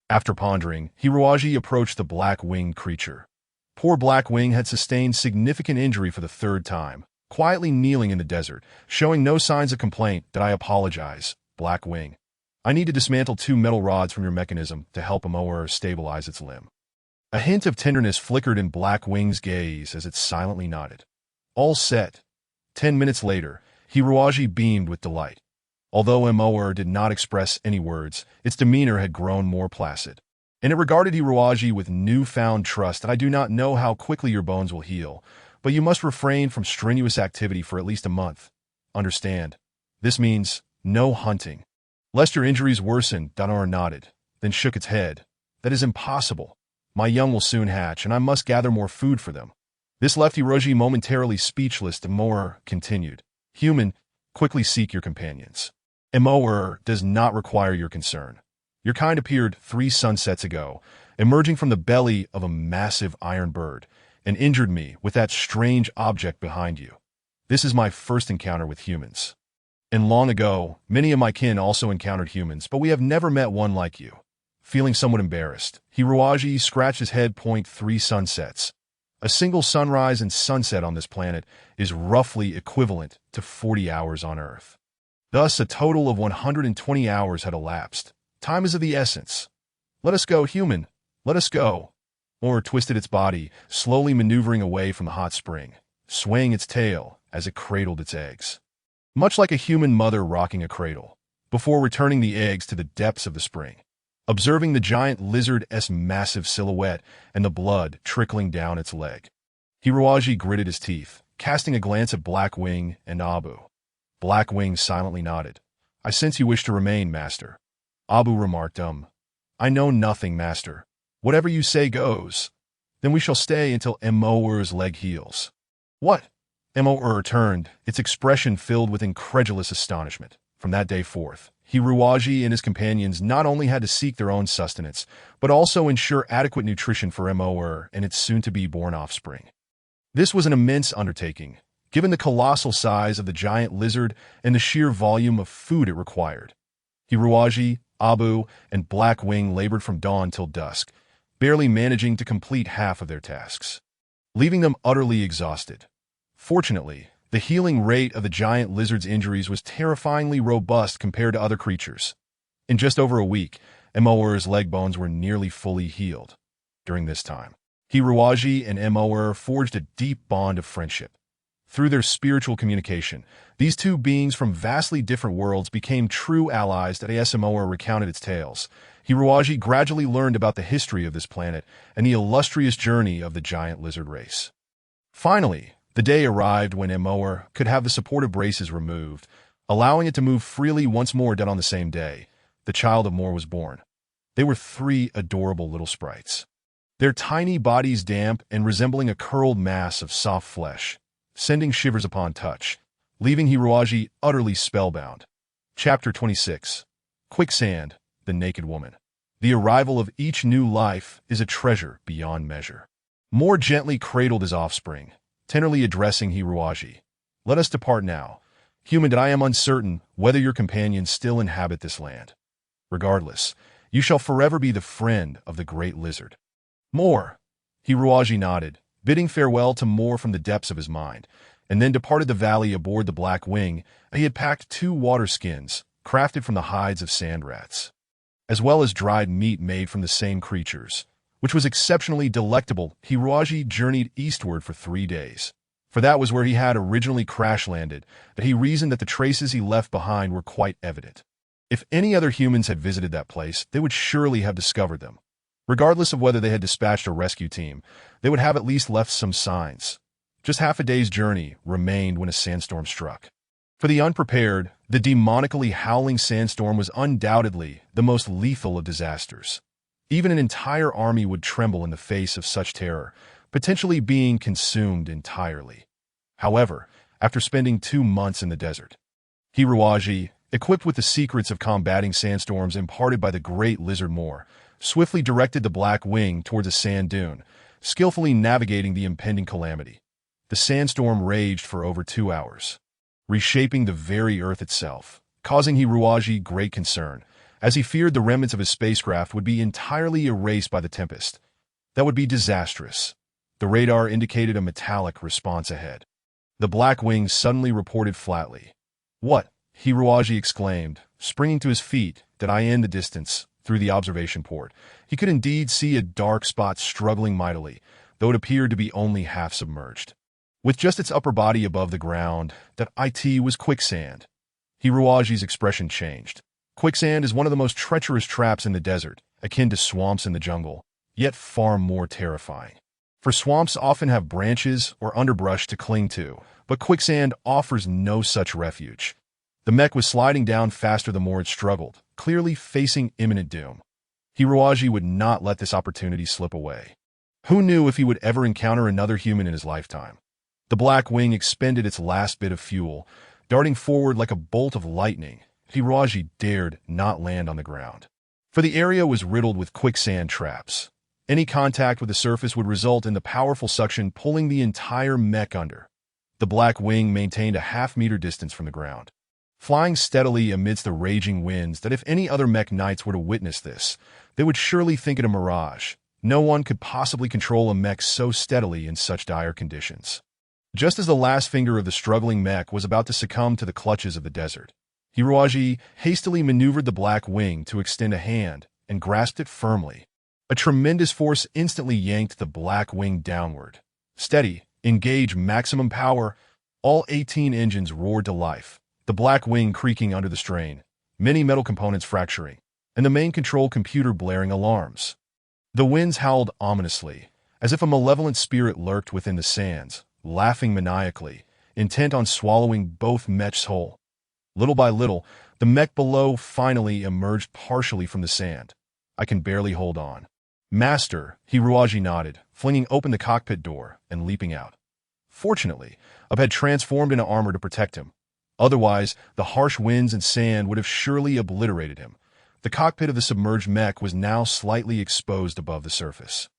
After pondering, Hiroaji approached the black-winged creature. Poor Blackwing had sustained significant injury for the third time, quietly kneeling in the desert, showing no signs of complaint. "I apologize, Blackwing. I need to dismantle 2 metal rods from your mechanism to help Amoa stabilize its limb." A hint of tenderness flickered in Blackwing's gaze as it silently nodded. All set. 10 minutes later, Hiroaji beamed with delight. Although Amoa did not express any words, its demeanor had grown more placid, and it regarded Hiroaji with newfound trust. "I do not know how quickly your bones will heal, but you must refrain from strenuous activity for at least a month. Understand? This means no hunting, lest your injuries worsen." Danor nodded, then shook its head. "That is impossible. My young will soon hatch, and I must gather more food for them." This left Hiroaji momentarily speechless. Amoa continued, "Human, quickly seek your companions. Amoa does not require your concern. Your kind appeared 3 sunsets ago, emerging from the belly of a massive iron bird, and injured me with that strange object behind you. This is my first encounter with humans. And long ago, many of my kin also encountered humans, but we have never met one like you." Feeling somewhat embarrassed, Hiroaji scratched his head. 3 sunsets. A single sunrise and sunset on this planet is roughly equivalent to 40 hours on Earth. Thus, a total of 120 hours had elapsed. Time is of the essence. "Let us go, human. Let us go." Or twisted its body, slowly maneuvering away from the hot spring, swaying its tail as it cradled its eggs. Much like a human mother rocking a cradle, before returning the eggs to the depths of the spring. Observing the giant lizard's massive silhouette and the blood trickling down its leg, Hiroaji gritted his teeth, casting a glance at Blackwing and Abu. Blackwing silently nodded. "I sense you wish to remain, master." Abu remarked, I know nothing, master. Whatever you say goes." Then we shall stay until Emoer's leg heals. What? Emoer turned, its expression filled with incredulous astonishment. From that day forth, Hiruaji and his companions not only had to seek their own sustenance, but also ensure adequate nutrition for Emoer and its soon-to-be born offspring. This was an immense undertaking, given the colossal size of the giant lizard and the sheer volume of food it required. Hiruaji, Abu, and Blackwing labored from dawn till dusk, barely managing to complete half of their tasks, leaving them utterly exhausted. Fortunately, the healing rate of the giant lizard's injuries was terrifyingly robust compared to other creatures. In just over a week, Emoer's leg bones were nearly fully healed. During this time, Hiruaji and Emoer forged a deep bond of friendship. Through their spiritual communication, these two beings from vastly different worlds became true allies as Emoer recounted its tales. Hiruaji gradually learned about the history of this planet and the illustrious journey of the giant lizard race. Finally, the day arrived when Emoer could have the supportive braces removed, allowing it to move freely once more. On the same day, the child of Mor was born. They were three adorable little sprites, their tiny bodies damp and resembling a curled mass of soft flesh, sending shivers upon touch, leaving Hiruaji utterly spellbound. Chapter 26. Quicksand, the Naked Woman. The arrival of each new life is a treasure beyond measure. Mor gently cradled his offspring, tenderly addressing Hiruaji. Let us depart now. Human, that I am uncertain whether your companions still inhabit this land. Regardless, you shall forever be the friend of the great lizard. Mor. Hiruaji nodded, bidding farewell to Mor from the depths of his mind, and then departed the valley aboard the Black Wing. He had packed 2 water skins, crafted from the hides of sand rats, as well as dried meat made from the same creatures, which was exceptionally delectable. Hiruaji journeyed eastward for 3 days, for that was where he had originally crash-landed, but he reasoned that the traces he left behind were quite evident. If any other humans had visited that place, they would surely have discovered them. Regardless of whether they had dispatched a rescue team, they would have at least left some signs. Just half a day's journey remained when a sandstorm struck. For the unprepared, the demonically howling sandstorm was undoubtedly the most lethal of disasters. Even an entire army would tremble in the face of such terror, potentially being consumed entirely. However, after spending 2 months in the desert, Hiruaji, equipped with the secrets of combating sandstorms imparted by the great lizard Mor, swiftly directed the Black Wing towards a sand dune, skillfully navigating the impending calamity. The sandstorm raged for over 2 hours, reshaping the very earth itself, causing Hiruaji great concern, as he feared the remnants of his spacecraft would be entirely erased by the tempest. That would be disastrous. The radar indicated a metallic response ahead. The Black Wing suddenly reported flatly. What? Hiruaji exclaimed, springing to his feet. Did I in the distance, through the observation port, he could indeed see a dark spot struggling mightily, though it appeared to be only half submerged. With just its upper body above the ground, that it was quicksand. Hiruaji's expression changed. Quicksand is one of the most treacherous traps in the desert, akin to swamps in the jungle, yet far more terrifying. For swamps often have branches or underbrush to cling to, but quicksand offers no such refuge. The mech was sliding down faster the more it struggled, clearly facing imminent doom. Hiruaji would not let this opportunity slip away. Who knew if he would ever encounter another human in his lifetime? The Black Wing expended its last bit of fuel, darting forward like a bolt of lightning. Hiruaji dared not land on the ground, for the area was riddled with quicksand traps. Any contact with the surface would result in the powerful suction pulling the entire mech under. The Black Wing maintained a half-meter distance from the ground, flying steadily amidst the raging winds that if any other mech knights were to witness this, they would surely think it a mirage. No one could possibly control a mech so steadily in such dire conditions. Just as the last finger of the struggling mech was about to succumb to the clutches of the desert, Hiruaji hastily maneuvered the Black Wing to extend a hand and grasped it firmly. A tremendous force instantly yanked the Black Wing downward. Steady, engage maximum power. All 18 engines roared to life, the Black Wing creaking under the strain, many metal components fracturing, and the main control computer blaring alarms. The winds howled ominously, as if a malevolent spirit lurked within the sands, laughing maniacally, intent on swallowing both mechs whole. Little by little, the mech below finally emerged partially from the sand. I can barely hold on. Master, Hiruaji nodded, flinging open the cockpit door and leaping out. Fortunately, Ub had transformed into armor to protect him. Otherwise, the harsh winds and sand would have surely obliterated him. The cockpit of the submerged mech was now slightly exposed above the surface.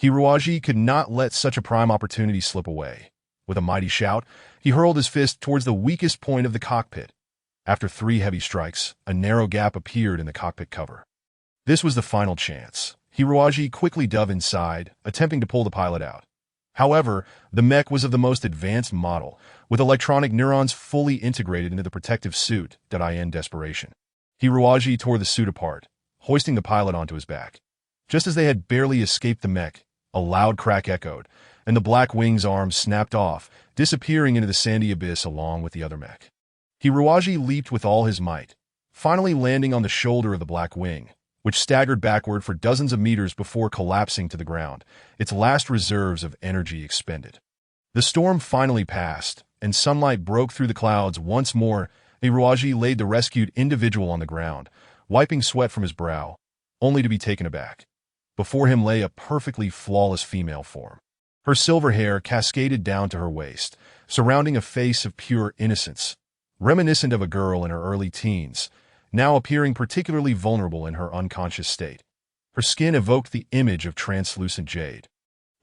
Hiruaji could not let such a prime opportunity slip away. With a mighty shout, he hurled his fist towards the weakest point of the cockpit. After 3 heavy strikes, a narrow gap appeared in the cockpit cover. This was the final chance. Hiruaji quickly dove inside, attempting to pull the pilot out. However, the mech was of the most advanced model, with electronic neurons fully integrated into the protective suit, in desperation. Hiruaji tore the suit apart, hoisting the pilot onto his back. Just as they had barely escaped the mech, a loud crack echoed, and the Black Wing's arms snapped off, disappearing into the sandy abyss along with the other mech. Hiruaji leaped with all his might, finally landing on the shoulder of the Black Wing, which staggered backward for dozens of meters before collapsing to the ground, its last reserves of energy expended. The storm finally passed, and sunlight broke through the clouds once more. Hiruaji laid the rescued individual on the ground, wiping sweat from his brow, only to be taken aback. Before him lay a perfectly flawless female form. Her silver hair cascaded down to her waist, surrounding a face of pure innocence, reminiscent of a girl in her early teens, now appearing particularly vulnerable in her unconscious state. Her skin evoked the image of translucent jade,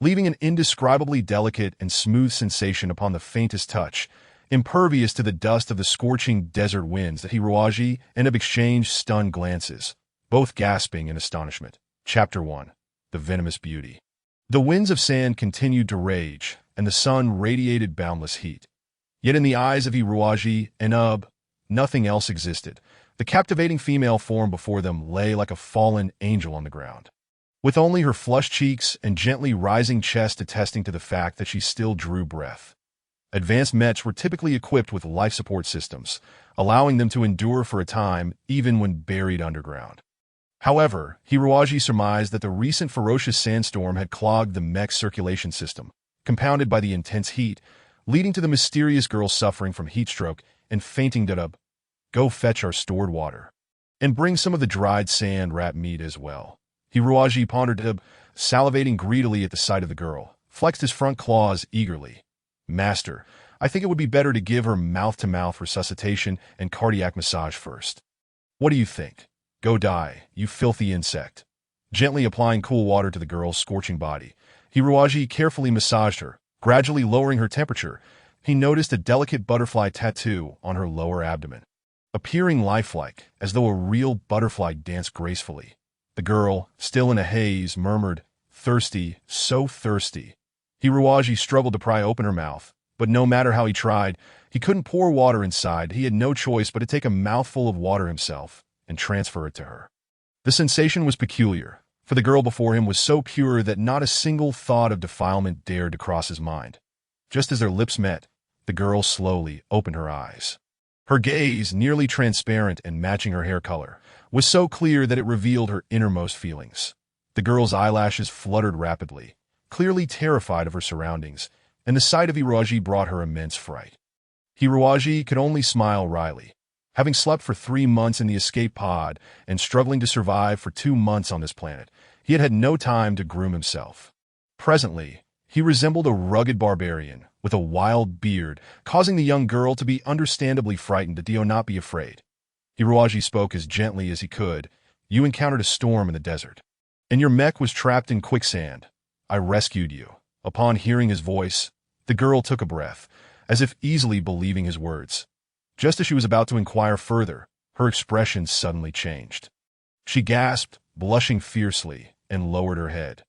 leaving an indescribably delicate and smooth sensation upon the faintest touch, impervious to the dust of the scorching desert winds that Hiruaji and Ub exchanged stunned glances, both gasping in astonishment. Chapter 1. The Venomous Beauty. The winds of sand continued to rage, and the sun radiated boundless heat. Yet in the eyes of Hiruaji and Ub, nothing else existed. The captivating female form before them lay like a fallen angel on the ground, with only her flushed cheeks and gently rising chest attesting to the fact that she still drew breath. Advanced mechs were typically equipped with life support systems, allowing them to endure for a time even when buried underground. However, Hiruaji surmised that the recent ferocious sandstorm had clogged the mech's circulation system, compounded by the intense heat, leading to the mysterious girl suffering from heatstroke and fainting. Ub, go fetch our stored water, and bring some of the dried sand-wrapped meat as well. Hiruaji pondered. Ub, salivating greedily at the sight of the girl, flexed his front claws eagerly. Master, I think it would be better to give her mouth-to-mouth resuscitation and cardiac massage first. What do you think? Go die, you filthy insect. Gently applying cool water to the girl's scorching body, Hiruaji carefully massaged her, gradually lowering her temperature. He noticed a delicate butterfly tattoo on her lower abdomen, appearing lifelike, as though a real butterfly danced gracefully. The girl, still in a haze, murmured, "Thirsty, so thirsty." Hiruaji struggled to pry open her mouth, but no matter how he tried, he couldn't pour water inside. He had no choice but to take a mouthful of water himself and transfer it to her. The sensation was peculiar, for the girl before him was so pure that not a single thought of defilement dared to cross his mind. Just as their lips met, the girl slowly opened her eyes. Her gaze, nearly transparent and matching her hair color, was so clear that it revealed her innermost feelings. The girl's eyelashes fluttered rapidly, clearly terrified of her surroundings, and the sight of Hiruaji brought her immense fright. Hiruaji could only smile wryly. Having slept for 3 months in the escape pod and struggling to survive for 2 months on this planet, he had had no time to groom himself. Presently, he resembled a rugged barbarian with a wild beard, causing the young girl to be understandably frightened. Do not be afraid. Hiruaji spoke as gently as he could. You encountered a storm in the desert, and your mech was trapped in quicksand. I rescued you. Upon hearing his voice, the girl took a breath, as if easily believing his words. Just as she was about to inquire further, her expression suddenly changed. She gasped, blushing fiercely, and lowered her head.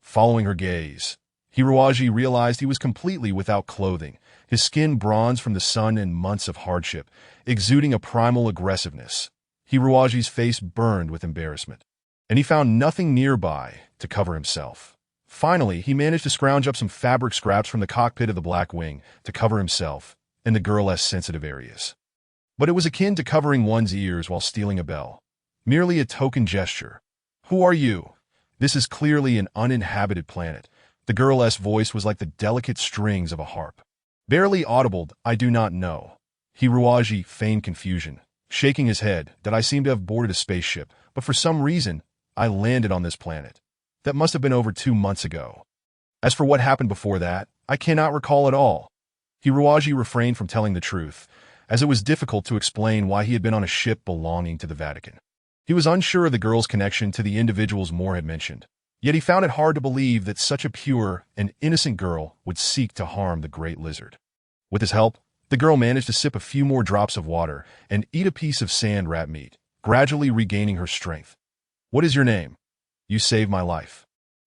Following her gaze, Hiruaji realized he was completely without clothing, his skin bronzed from the sun and months of hardship, exuding a primal aggressiveness. Hiruaji's face burned with embarrassment, and he found nothing nearby to cover himself. Finally, he managed to scrounge up some fabric scraps from the cockpit of the Black Wing to cover himself and the girl's sensitive areas. But it was akin to covering one's ears while stealing a bell. Merely a token gesture. Who are you? This is clearly an uninhabited planet. The girl's voice was like the delicate strings of a harp. Barely audible, I do not know. Hiruaji feigned confusion, shaking his head, that I seem to have boarded a spaceship, but for some reason, I landed on this planet. That must have been over 2 months ago. As for what happened before that, I cannot recall at all. Hiruaji refrained from telling the truth, as it was difficult to explain why he had been on a ship belonging to the Vatican. He was unsure of the girl's connection to the individuals Moore had mentioned, yet he found it hard to believe that such a pure and innocent girl would seek to harm the great lizard. With his help, the girl managed to sip a few more drops of water and eat a piece of sand rat meat, gradually regaining her strength. "What is your name? You saved my life.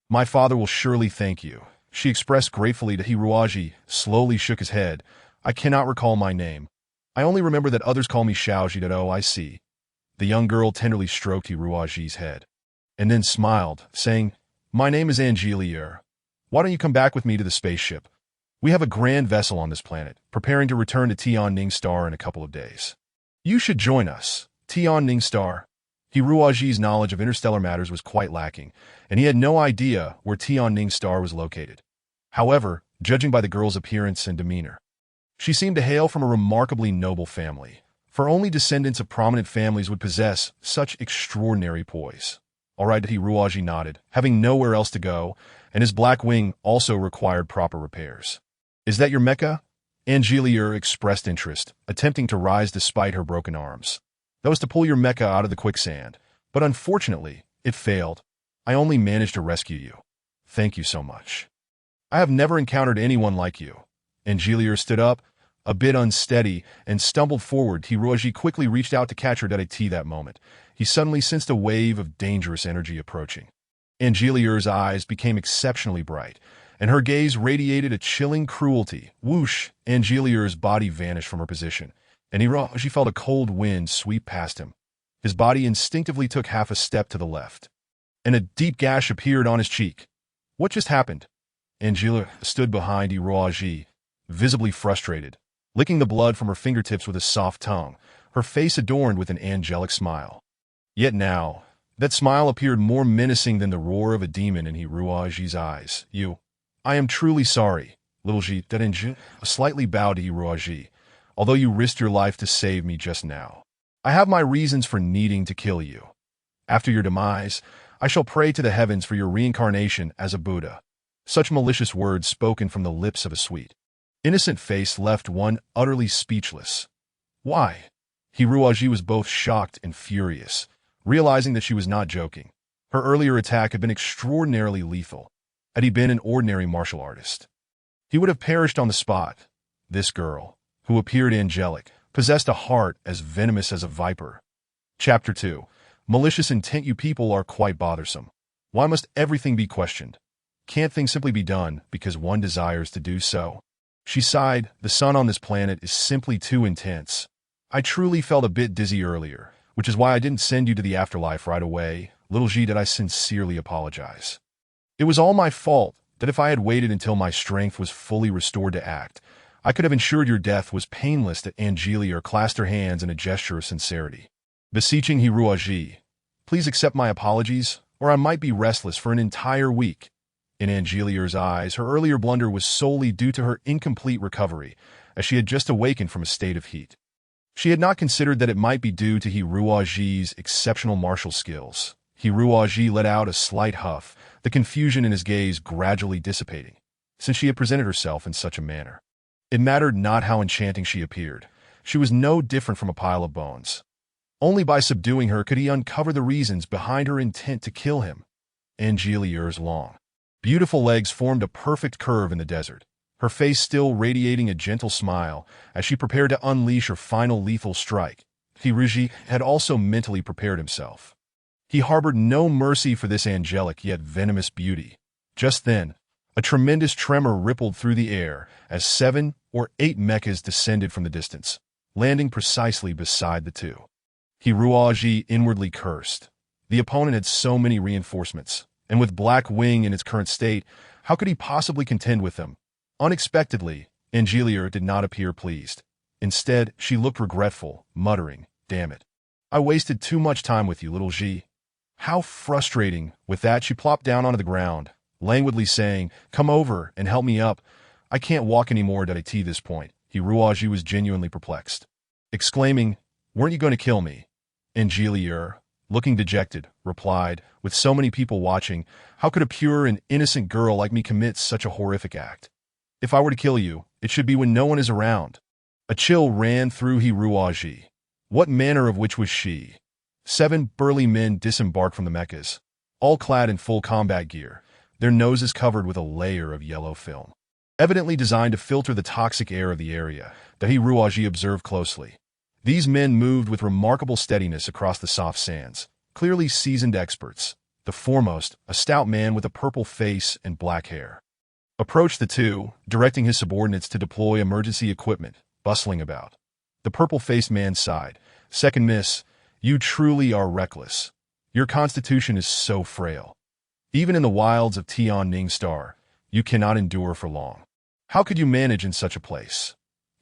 My father will surely thank you," she expressed gratefully to Hiruaji, slowly shook his head. "I cannot recall my name. I only remember that others call me Xiaoji. Oh, I see." The young girl tenderly stroked Hiruaji's head, and then smiled, saying, "My name is Angelier. Why don't you come back with me to the spaceship? We have a grand vessel on this planet, preparing to return to Tianning Star in a couple of days. You should join us." Tianning Star. Hiruaji's knowledge of interstellar matters was quite lacking, and he had no idea where Tianning Star was located. However, judging by the girl's appearance and demeanor, she seemed to hail from a remarkably noble family, for only descendants of prominent families would possess such extraordinary poise. "All right," Hiruaji nodded, having nowhere else to go, and his black wing also required proper repairs. "Is that your Mecha?" Angelier expressed interest, attempting to rise despite her broken arms. "That was to pull your Mecha out of the quicksand, but unfortunately, it failed. I only managed to rescue you. Thank you so much. I have never encountered anyone like you." Angelier stood up, a bit unsteady, and stumbled forward. Hiruaji quickly reached out to catch her at that moment. He suddenly sensed a wave of dangerous energy approaching. Angelier's eyes became exceptionally bright, and her gaze radiated a chilling cruelty. Whoosh! Angelier's body vanished from her position, and Hiruaji felt a cold wind sweep past him. His body instinctively took half a step to the left, and a deep gash appeared on his cheek. What just happened? Angelier stood behind Hiruaji, visibly frustrated, licking the blood from her fingertips with a soft tongue, her face adorned with an angelic smile. Yet now, that smile appeared more menacing than the roar of a demon in Hiruaji's eyes. I am truly sorry, little Ji. Slightly bowed to Hiruaji, although you risked your life to save me just now. I have my reasons for needing to kill you. After your demise, I shall pray to the heavens for your reincarnation as a Buddha." Such malicious words spoken from the lips of a sweet, innocent face left one utterly speechless. Why? Hiruaji was both shocked and furious, realizing that she was not joking. Her earlier attack had been extraordinarily lethal. Had he been an ordinary martial artist, he would have perished on the spot. This girl, who appeared angelic, possessed a heart as venomous as a viper. Chapter 2. Malicious intent. You people are quite bothersome. Why must everything be questioned? Can't things simply be done because one desires to do so? She sighed. The sun on this planet is simply too intense. I truly felt a bit dizzy earlier, which is why I didn't send you to the afterlife right away. Little G, did I sincerely apologize. It was all my fault that if I had waited until my strength was fully restored to act, I could have ensured your death was painless. That Angelier clasped her hands in a gesture of sincerity. Beseeching Hiruaji, please accept my apologies, or I might be restless for an entire week. In Angelier's eyes, her earlier blunder was solely due to her incomplete recovery, as she had just awakened from a state of heat. She had not considered that it might be due to Hiruaji's exceptional martial skills. Hiruaji let out a slight huff, the confusion in his gaze gradually dissipating, since she had presented herself in such a manner. It mattered not how enchanting she appeared. She was no different from a pile of bones. Only by subduing her could he uncover the reasons behind her intent to kill him. Angelier's long, beautiful legs formed a perfect curve in the desert, her face still radiating a gentle smile as she prepared to unleash her final lethal strike. Hiruaji had also mentally prepared himself. He harbored no mercy for this angelic yet venomous beauty. Just then, a tremendous tremor rippled through the air as 7 or 8 mechas descended from the distance, landing precisely beside the two. Hiruaji inwardly cursed. The opponent had so many reinforcements, and with Black Wing in its current state, how could he possibly contend with them? Unexpectedly, Angelier did not appear pleased. Instead, she looked regretful, muttering, "Damn it. I wasted too much time with you, little G." How frustrating. With that, she plopped down onto the ground, languidly saying, "Come over and help me up. I can't walk anymore at this point." Hiruaji was genuinely perplexed, exclaiming, "Weren't you going to kill me?" Angelier, looking dejected, replied, "With so many people watching, how could a pure and innocent girl like me commit such a horrific act? If I were to kill you, it should be when no one is around." A chill ran through Hiruaji. What manner of witch was she? 7 burly men disembarked from the mechas, all clad in full combat gear, their noses covered with a layer of yellow film, evidently designed to filter the toxic air of the area that Hiruaji observed closely. These men moved with remarkable steadiness across the soft sands, clearly seasoned experts. The foremost, a stout man with a purple face and black hair, approached the two, directing his subordinates to deploy emergency equipment, bustling about. The purple-faced man sighed. "Second miss, you truly are reckless. Your constitution is so frail. Even in the wilds of Tianning Star, you cannot endure for long. How could you manage in such a place?"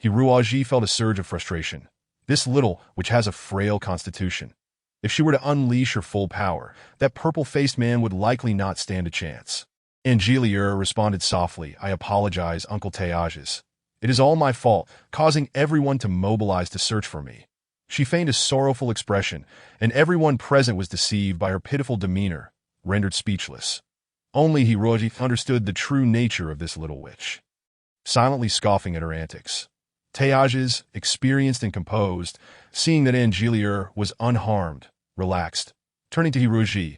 Hiruaji felt a surge of frustration. This little witch has a frail constitution. If she were to unleash her full power, that purple-faced man would likely not stand a chance. Angelier responded softly, "I apologize, Uncle Teages. It is all my fault, causing everyone to mobilize to search for me." She feigned a sorrowful expression, and everyone present was deceived by her pitiful demeanor, rendered speechless. Only Hiroji understood the true nature of this little witch, silently scoffing at her antics. Teages, experienced and composed, seeing that Angelier was unharmed, relaxed. Turning to Hiroji,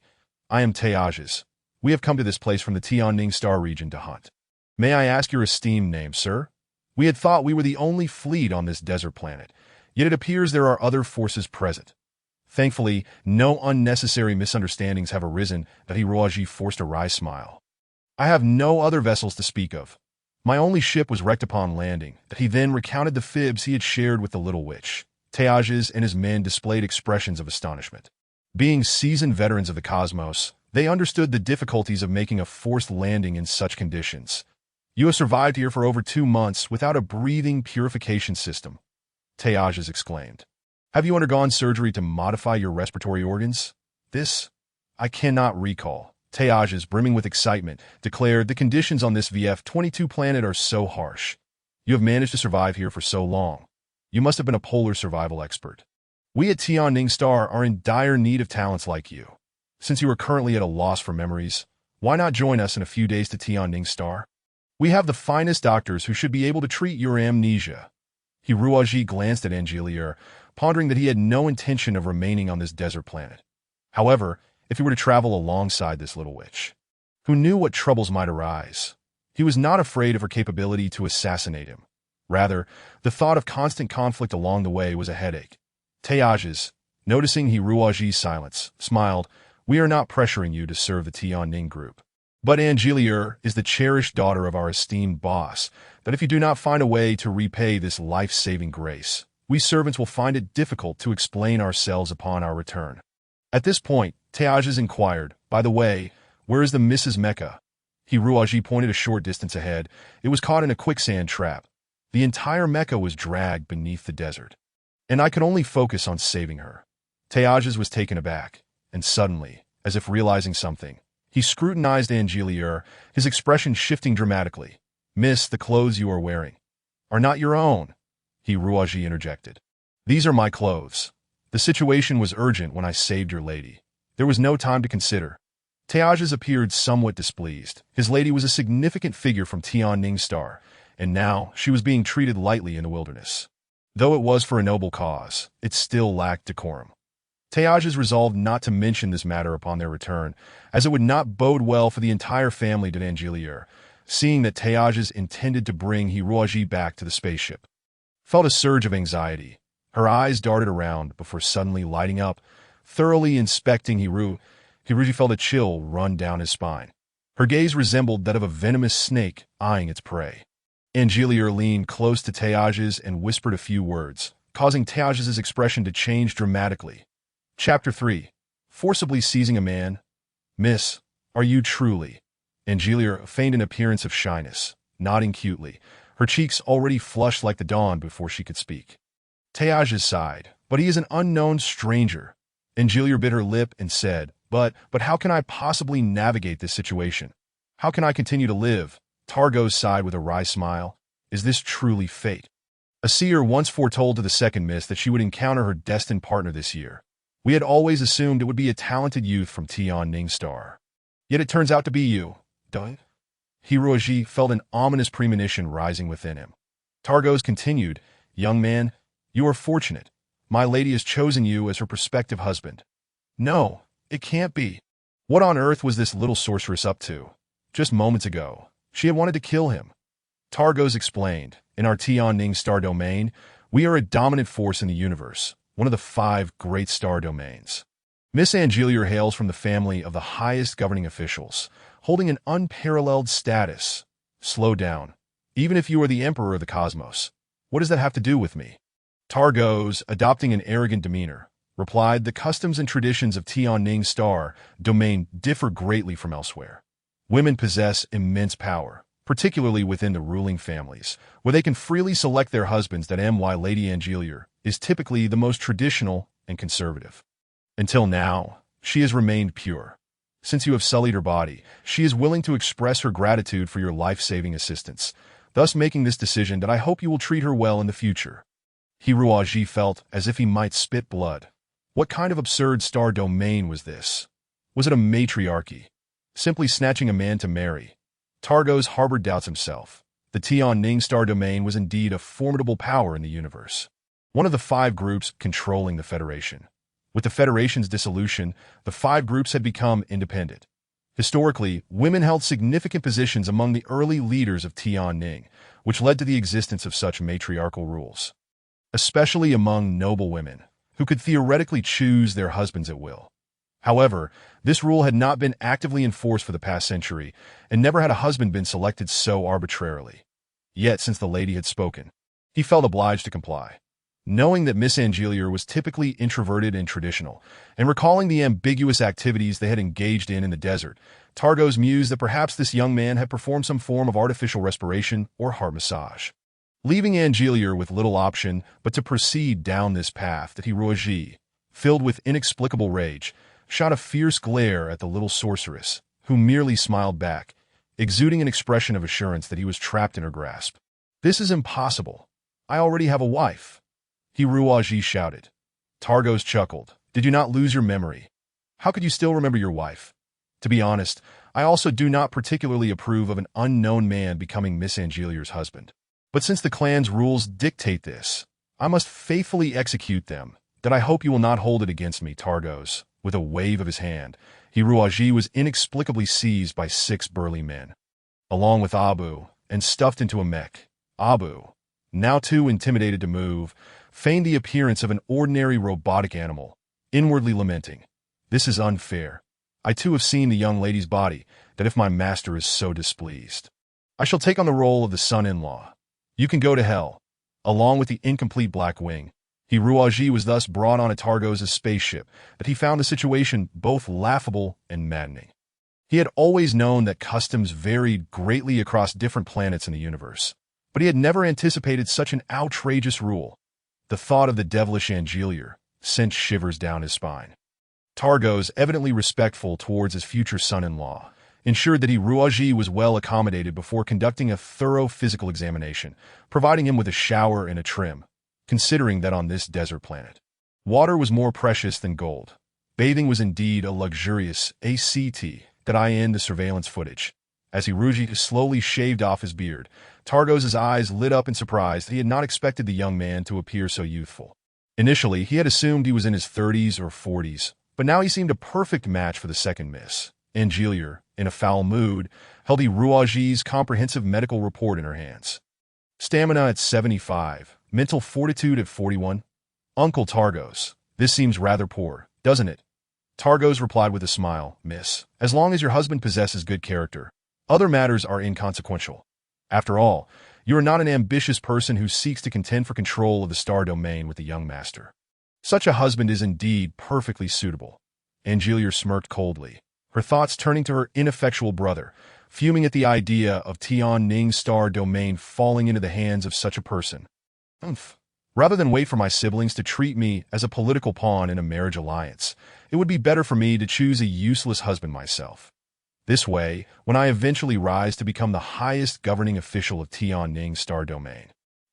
"I am Teages. We have come to this place from the Tianning Star region to hunt. May I ask your esteemed name, sir? We had thought we were the only fleet on this desert planet, yet it appears there are other forces present." Thankfully, no unnecessary misunderstandings have arisen that Hiroji forced a wry smile. "I have no other vessels to speak of. My only ship was wrecked upon landing." That he then recounted the fibs he had shared with the little witch. Teages and his men displayed expressions of astonishment. Being seasoned veterans of the cosmos, they understood the difficulties of making a forced landing in such conditions. "You have survived here for over 2 months without a breathing purification system," Teages exclaimed. "Have you undergone surgery to modify your respiratory organs?" "This? I cannot recall." Teages, brimming with excitement, declared, "The conditions on this VF-22 planet are so harsh. You have managed to survive here for so long. You must have been a polar survival expert. We at Tianning Star are in dire need of talents like you. Since you are currently at a loss for memories, why not join us in a few days to Tianning Star? We have the finest doctors who should be able to treat your amnesia." Hiruaji glanced at Angelier, pondering that he had no intention of remaining on this desert planet. However, if he were to travel alongside this little witch, who knew what troubles might arise, he was not afraid of her capability to assassinate him. Rather, the thought of constant conflict along the way was a headache. Teages, noticing Hiruaji's silence, smiled, "We are not pressuring you to serve the Tianning group. But Angelier is the cherished daughter of our esteemed boss, that if you do not find a way to repay this life-saving grace, we servants will find it difficult to explain ourselves upon our return." At this point, Teages inquired, "By the way, where is the Mrs. Mecha?" Hiruaji pointed a short distance ahead. It was caught in a quicksand trap. The entire Mecha was dragged beneath the desert, and I could only focus on saving her. Teages was taken aback, and suddenly, as if realizing something, he scrutinized Angelier, his expression shifting dramatically. "Miss, the clothes you are wearing are not your own," Hiruaji interjected. "These are my clothes. The situation was urgent when I saved your lady. There was no time to consider." Teages appeared somewhat displeased. His lady was a significant figure from Tianning Star, and now she was being treated lightly in the wilderness. Though it was for a noble cause, it still lacked decorum. Teages resolved not to mention this matter upon their return, as it would not bode well for the entire family de Angelier, seeing that Teages intended to bring Hiruaji back to the spaceship. Felt a surge of anxiety. Her eyes darted around before suddenly lighting up, thoroughly inspecting Hiruji felt a chill run down his spine. Her gaze resembled that of a venomous snake eyeing its prey. Angelier leaned close to Teages and whispered a few words, causing Teages' expression to change dramatically. Chapter 3. Forcibly seizing a man. "Miss, are you truly?" Angelier feigned an appearance of shyness, nodding cutely, her cheeks already flushed like the dawn before she could speak. Teages sighed, "But he is an unknown stranger." Angelier bit her lip and said, But how can I possibly navigate this situation? How can I continue to live?" Targo sighed with a wry smile. "Is this truly fate?" A seer once foretold to the second miss that she would encounter her destined partner this year. We had always assumed it would be a talented youth from Tianning Star. Yet it turns out to be you. Duh. Hiroji felt an ominous premonition rising within him. Targos continued, "Young man, you are fortunate. My lady has chosen you as her prospective husband." "No, it can't be. What on earth was this little sorceress up to? Just moments ago, she had wanted to kill him." Targos explained, "In our Tianning star domain, we are a dominant force in the universe, one of the 5 great star domains. Miss Angelier hails from the family of the highest governing officials, holding an unparalleled status." "Slow down. Even if you are the emperor of the cosmos, what does that have to do with me?" Targos, adopting an arrogant demeanor, replied, "The customs and traditions of Tianning Star domain differ greatly from elsewhere. Women possess immense power, particularly within the ruling families, where they can freely select their husbands. That my Lady Angelier is typically the most traditional and conservative. Until now, she has remained pure. Since you have sullied her body, she is willing to express her gratitude for your life-saving assistance, thus making this decision that I hope you will treat her well in the future." Hiroji felt as if he might spit blood. What kind of absurd star domain was this? Was it a matriarchy? Simply snatching a man to marry? Targos harbored doubts himself. The Tianning star domain was indeed a formidable power in the universe. One of the 5 groups controlling the Federation. With the Federation's dissolution, the 5 groups had become independent. Historically, women held significant positions among the early leaders of Tianning, which led to the existence of such matriarchal rules. Especially among noble women, who could theoretically choose their husbands at will. However, this rule had not been actively enforced for the past century, and never had a husband been selected so arbitrarily. Yet, since the lady had spoken, he felt obliged to comply. Knowing that Miss Angelier was typically introverted and traditional, and recalling the ambiguous activities they had engaged in the desert, Targos mused that perhaps this young man had performed some form of artificial respiration or heart massage. Leaving Angelier with little option but to proceed down this path, that Hiroji, filled with inexplicable rage, shot a fierce glare at the little sorceress, who merely smiled back, exuding an expression of assurance that he was trapped in her grasp. "This is impossible. I already have a wife," Hiroji shouted. Targos chuckled. "Did you not lose your memory? How could you still remember your wife? To be honest, I also do not particularly approve of an unknown man becoming Miss Angelier's husband. But since the clan's rules dictate this, I must faithfully execute them. That I hope you will not hold it against me." Targos, with a wave of his hand, Hiroji was inexplicably seized by 6 burly men, along with Abu, and stuffed into a mech. Abu, now too intimidated to move, feigned the appearance of an ordinary robotic animal, inwardly lamenting, "This is unfair. I too have seen the young lady's body, that if my master is so displeased, I shall take on the role of the son-in-law. You can go to hell." Along with the incomplete Black Wing, Hiroji was thus brought on a Targos' spaceship, that he found the situation both laughable and maddening. He had always known that customs varied greatly across different planets in the universe, but he had never anticipated such an outrageous rule. The thought of the devilish Angelier sent shivers down his spine. Targos, evidently respectful towards his future son-in-law, ensured that Hiroji was well accommodated before conducting a thorough physical examination, providing him with a shower and a trim, considering that on this desert planet, water was more precious than gold. Bathing was indeed a luxurious act that in the surveillance footage. As Hiroji slowly shaved off his beard, Targos' eyes lit up in surprise that he had not expected the young man to appear so youthful. Initially, he had assumed he was in his 30s or 40s, but now he seemed a perfect match for the second Miss. Angelier, in a foul mood, held Hiroji's comprehensive medical report in her hands. Stamina at 75, mental fortitude at 41. "Uncle Targos, this seems rather poor, doesn't it?" Targos replied with a smile, "Miss, as long as your husband possesses good character, other matters are inconsequential. After all, you are not an ambitious person who seeks to contend for control of the star domain with the young master. Such a husband is indeed perfectly suitable." Angelier smirked coldly, her thoughts turning to her ineffectual brother, fuming at the idea of Tianning star domain falling into the hands of such a person. Rather than wait for my siblings to treat me as a political pawn in a marriage alliance, it would be better for me to choose a useless husband myself. This way, when I eventually rise to become the highest governing official of Tianning star domain,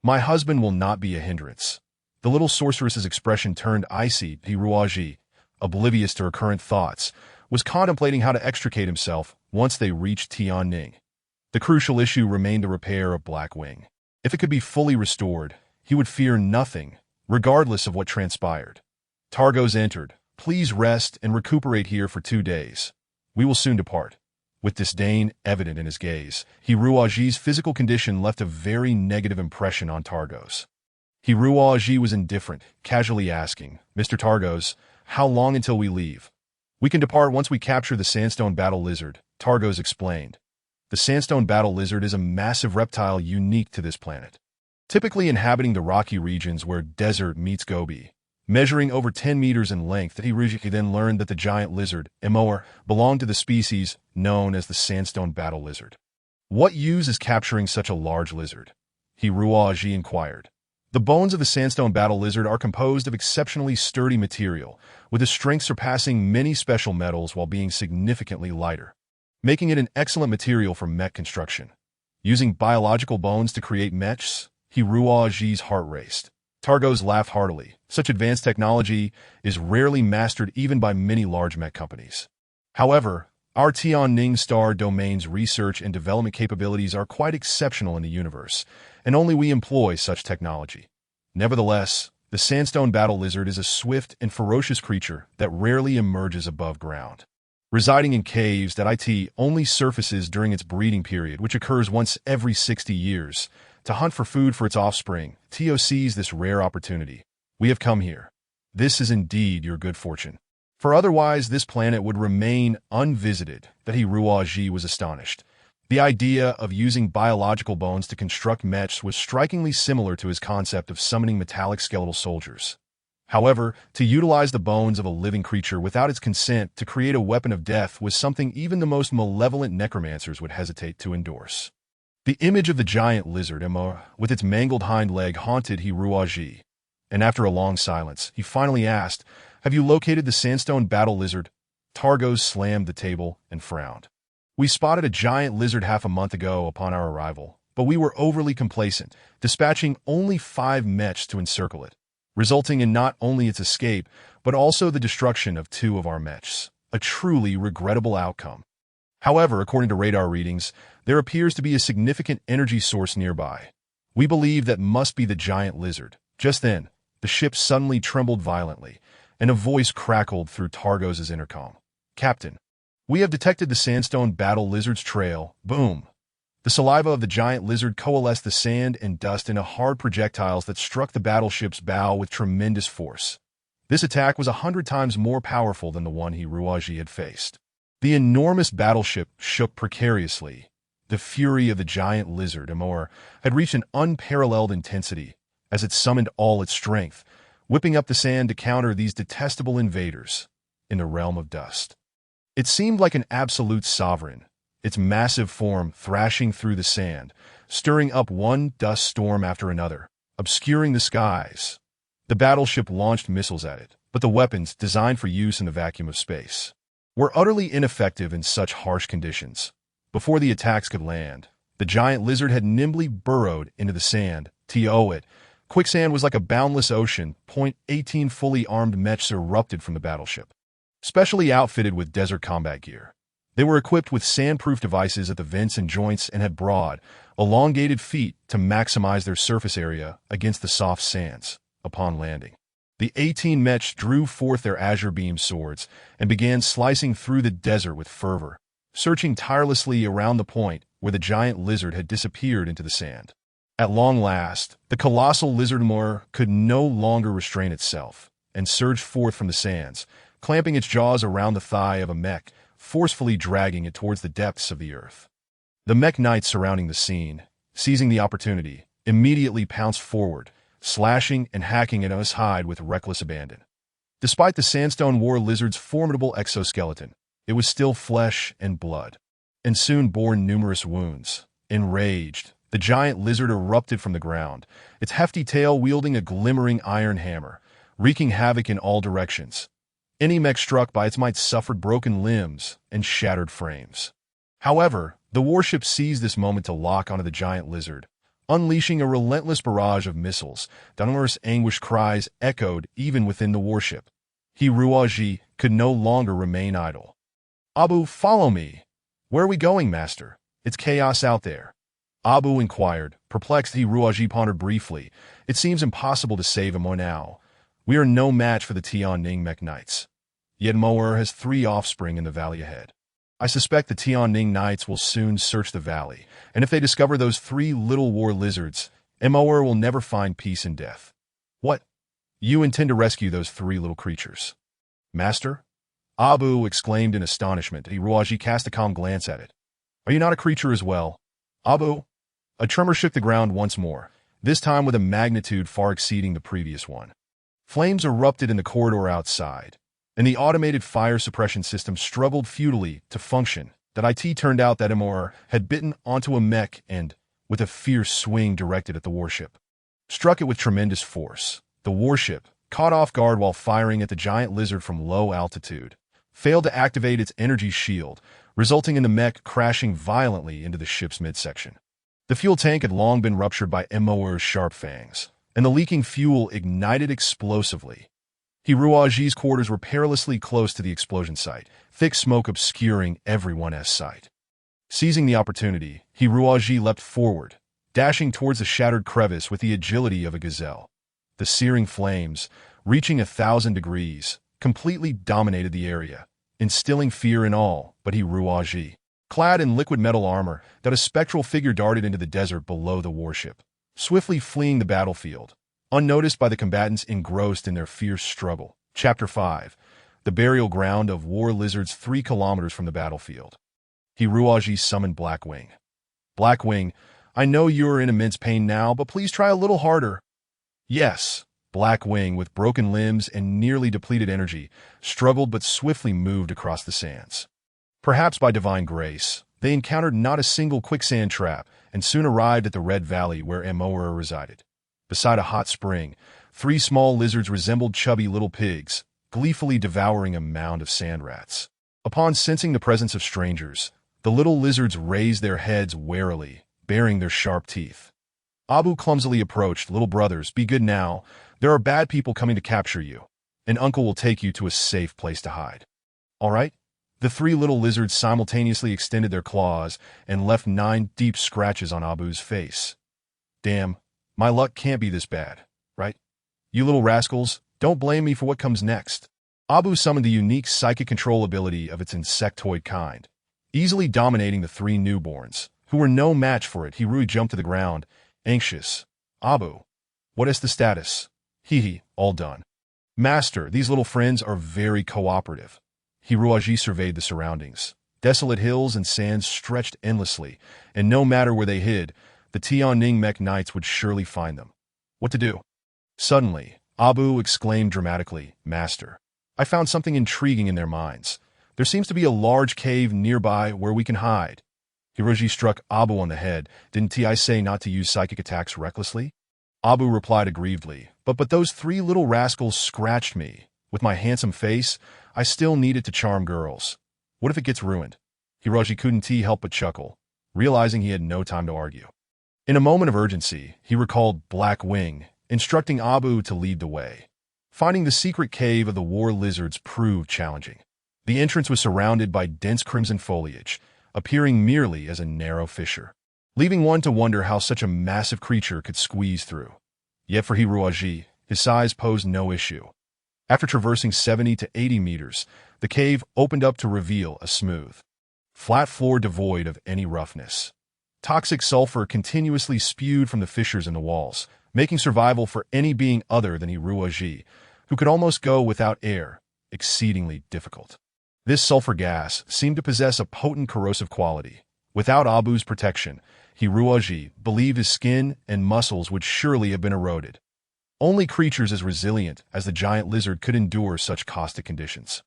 my husband will not be a hindrance." The little sorceress's expression turned icy. Hiroji, oblivious to her current thoughts, was contemplating how to extricate himself once they reached Tianning. The crucial issue remained the repair of Black Wing. If it could be fully restored, he would fear nothing, regardless of what transpired. Targos entered. Please rest and recuperate here for 2 days. We will soon depart. With disdain evident in his gaze, Hiruaji's physical condition left a very negative impression on Targos. Hiruaji was indifferent, casually asking, "Mr. Targos, how long until we leave?" "We can depart once we capture the sandstone battle lizard," Targos explained. The sandstone battle lizard is a massive reptile unique to this planet, typically inhabiting the rocky regions where desert meets Gobi. Measuring over 10 meters in length, Hiruaji then learned that the giant lizard, Emoer, belonged to the species known as the sandstone battle lizard. "What use is capturing such a large lizard?" Hiruaji inquired. The bones of the sandstone battle lizard are composed of exceptionally sturdy material, with a strength surpassing many special metals while being significantly lighter, making it an excellent material for mech construction. Using biological bones to create mechs, Hiruaji's heart raced. Targos laughed heartily. Such advanced technology is rarely mastered even by many large mech companies. However, our Tianning Star Domain's research and development capabilities are quite exceptional in the universe, and only we employ such technology. Nevertheless, the sandstone battle lizard is a swift and ferocious creature that rarely emerges above ground. Residing in caves that only surfaces during its breeding period, which occurs once every 60 years, to hunt for food for its offspring, Tio sees this rare opportunity. "We have come here. This is indeed your good fortune. For otherwise this planet would remain unvisited." That Hiruaji was astonished. The idea of using biological bones to construct mechs was strikingly similar to his concept of summoning metallic skeletal soldiers. However, to utilize the bones of a living creature without its consent to create a weapon of death was something even the most malevolent necromancers would hesitate to endorse. The image of the giant lizard, Emoer, with its mangled hind leg haunted Hiruaji, and after a long silence, he finally asked, "Have you located the sandstone battle lizard?" Targos slammed the table and frowned. "We spotted a giant lizard half a month ago upon our arrival, but we were overly complacent, dispatching only 5 mechs to encircle it, resulting in not only its escape, but also the destruction of 2 of our mechs. A truly regrettable outcome. However, according to radar readings, there appears to be a significant energy source nearby. We believe that must be the giant lizard." Just then, the ship suddenly trembled violently, and a voice crackled through Targos' intercom. "Captain, we have detected the sandstone battle lizard's trail." Boom! The saliva of the giant lizard coalesced the sand and dust into hard projectiles that struck the battleship's bow with tremendous force. This attack was 100 times more powerful than the one Hiruaji had faced. The enormous battleship shook precariously. The fury of the giant lizard, Emoer, had reached an unparalleled intensity as it summoned all its strength, whipping up the sand to counter these detestable invaders in the realm of dust. It seemed like an absolute sovereign, its massive form thrashing through the sand, stirring up one dust storm after another, obscuring the skies. The battleship launched missiles at it, but the weapons, designed for use in the vacuum of space, were utterly ineffective in such harsh conditions. Before the attacks could land, the giant lizard had nimbly burrowed into the sand. It. Quicksand was like a boundless ocean. .18 fully armed mechs erupted from the battleship, specially outfitted with desert combat gear. They were equipped with sand-proof devices at the vents and joints and had broad, elongated feet to maximize their surface area against the soft sands. Upon landing, the 18 mechs drew forth their azure beam swords and began slicing through the desert with fervor, searching tirelessly around the point where the giant lizard had disappeared into the sand. At long last, the colossal lizard Emoer could no longer restrain itself and surged forth from the sands, clamping its jaws around the thigh of a mech, forcefully dragging it towards the depths of the earth. The mech knights surrounding the scene, seizing the opportunity, immediately pounced forward, slashing and hacking at its hide with reckless abandon. Despite the sandstone war lizard's formidable exoskeleton, it was still flesh and blood, and soon bore numerous wounds. Enraged, the giant lizard erupted from the ground, its hefty tail wielding a glimmering iron hammer, wreaking havoc in all directions. Any mech struck by its might suffered broken limbs and shattered frames. However, the warship seized this moment to lock onto the giant lizard, unleashing a relentless barrage of missiles. Numerous anguished cries echoed even within the warship. Hiruaji, could no longer remain idle. Abu, follow me. Where are we going, master? It's chaos out there. Abu inquired. Perplexed, Hiruaji pondered briefly. It seems impossible to save Emo now. We are no match for the Tianning Mech Knights. Yet Moer has 3 offspring in the valley ahead. I suspect the Tianning Knights will soon search the valley, and if they discover those 3 little war lizards, Moer will never find peace in death. What? You intend to rescue those 3 little creatures? Master? Abu exclaimed in astonishment. Hiruaji cast a calm glance at it. Are you not a creature as well? Abu? A tremor shook the ground once more, this time with a magnitude far exceeding the previous one. Flames erupted in the corridor outside, and the automated fire suppression system struggled futilely to function. That IT turned out that Moer had bitten onto a mech and, with a fierce swing directed at the warship, struck it with tremendous force. The warship, caught off guard while firing at the giant lizard from low altitude, failed to activate its energy shield, resulting in the mech crashing violently into the ship's midsection. The fuel tank had long been ruptured by Moer's sharp fangs, and the leaking fuel ignited explosively. Hiruaji's quarters were perilously close to the explosion site, thick smoke obscuring everyone's sight. Seizing the opportunity, Hiruaji leapt forward, dashing towards the shattered crevice with the agility of a gazelle. The searing flames, reaching 1,000 degrees, completely dominated the area, instilling fear in all but Hiruaji. Clad in liquid metal armor, that a spectral figure darted into the desert below the warship, swiftly fleeing the battlefield, unnoticed by the combatants engrossed in their fierce struggle. Chapter 5. The burial ground of war lizards 3 kilometers from the battlefield. Hiruaji summoned Blackwing. Blackwing, I know you are in immense pain now, but please try a little harder. Yes. Blackwing, with broken limbs and nearly depleted energy, struggled but swiftly moved across the sands. Perhaps by divine grace, they encountered not a single quicksand trap and soon arrived at the Red Valley where Moer resided. Beside a hot spring, 3 small lizards resembled chubby little pigs, gleefully devouring a mound of sand rats. Upon sensing the presence of strangers, the little lizards raised their heads warily, baring their sharp teeth. Abu clumsily approached. Little brothers, be good now. There are bad people coming to capture you, and Uncle will take you to a safe place to hide. All right? The 3 little lizards simultaneously extended their claws and left 9 deep scratches on Abu's face. Damn, my luck can't be this bad, right? You little rascals, don't blame me for what comes next. Abu summoned the unique psychic control ability of its insectoid kind, easily dominating the 3 newborns, who were no match for it. Hiru jumped to the ground, anxious. Abu, what is the status? Hee, all done. Master, these little friends are very cooperative. Hiruaji surveyed the surroundings. Desolate hills and sands stretched endlessly, and no matter where they hid, the Tianning Mech Knights would surely find them. What to do? Suddenly, Abu exclaimed dramatically, Master, I found something intriguing in their minds. There seems to be a large cave nearby where we can hide. Hiruaji struck Abu on the head. Didn't I say not to use psychic attacks recklessly? Abu replied aggrievedly, but those 3 little rascals scratched me. With my handsome face, I still needed to charm girls. What if it gets ruined? Hiruaji couldn't help but chuckle, realizing he had no time to argue. In a moment of urgency, he recalled Blackwing, instructing Abu to lead the way. Finding the secret cave of the war lizards proved challenging. The entrance was surrounded by dense crimson foliage, appearing merely as a narrow fissure, leaving one to wonder how such a massive creature could squeeze through. Yet for Hiruaji, his size posed no issue. After traversing 70 to 80 meters, the cave opened up to reveal a smooth, flat floor devoid of any roughness. Toxic sulfur continuously spewed from the fissures in the walls, making survival for any being other than Hiruaji, who could almost go without air, exceedingly difficult. This sulfur gas seemed to possess a potent corrosive quality. Without Abu's protection, Hiruaji believed his skin and muscles would surely have been eroded. Only creatures as resilient as the giant lizard could endure such caustic conditions.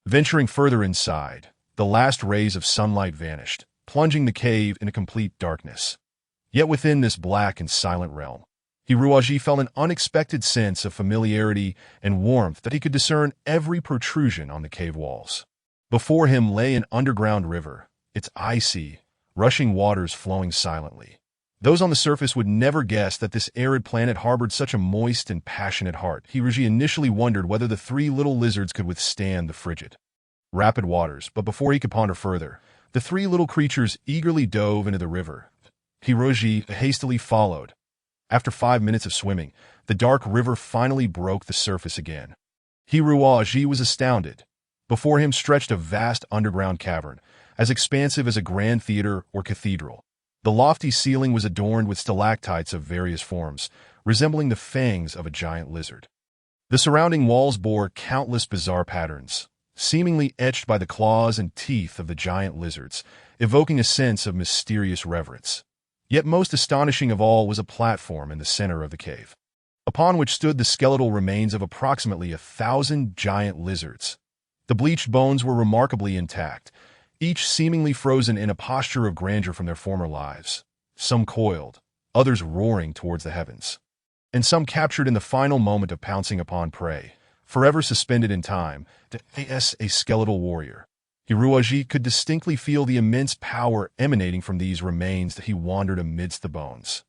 Venturing further inside, the last rays of sunlight vanished, plunging the cave into complete darkness. Yet within this black and silent realm, Hiruaji felt an unexpected sense of familiarity and warmth that he could discern every protrusion on the cave walls. Before him lay an underground river, its icy, rushing waters flowing silently. Those on the surface would never guess that this arid planet harbored such a moist and passionate heart. Hiroji initially wondered whether the three little lizards could withstand the frigid, rapid waters, but before he could ponder further, the three little creatures eagerly dove into the river. Hiroji hastily followed. After 5 minutes of swimming, the dark river finally broke the surface again. Hiroji was astounded. Before him stretched a vast underground cavern, as expansive as a grand theater or cathedral. The lofty ceiling was adorned with stalactites of various forms, resembling the fangs of a giant lizard. The surrounding walls bore countless bizarre patterns, seemingly etched by the claws and teeth of the giant lizards, evoking a sense of mysterious reverence. Yet most astonishing of all was a platform in the center of the cave, upon which stood the skeletal remains of approximately 1,000 giant lizards. The bleached bones were remarkably intact, each seemingly frozen in a posture of grandeur from their former lives, some coiled, others roaring towards the heavens, and some captured in the final moment of pouncing upon prey, forever suspended in time. As a skeletal warrior, Hiroji could distinctly feel the immense power emanating from these remains that he wandered amidst the bones,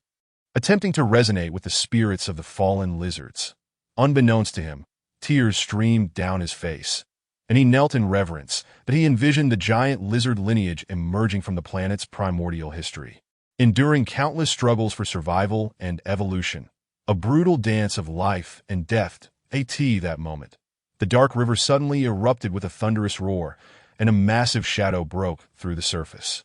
attempting to resonate with the spirits of the fallen lizards. Unbeknownst to him, tears streamed down his face, and he knelt in reverence that he envisioned the giant lizard lineage emerging from the planet's primordial history, enduring countless struggles for survival and evolution, a brutal dance of life and death. That moment, the dark river suddenly erupted with a thunderous roar, and a massive shadow broke through the surface.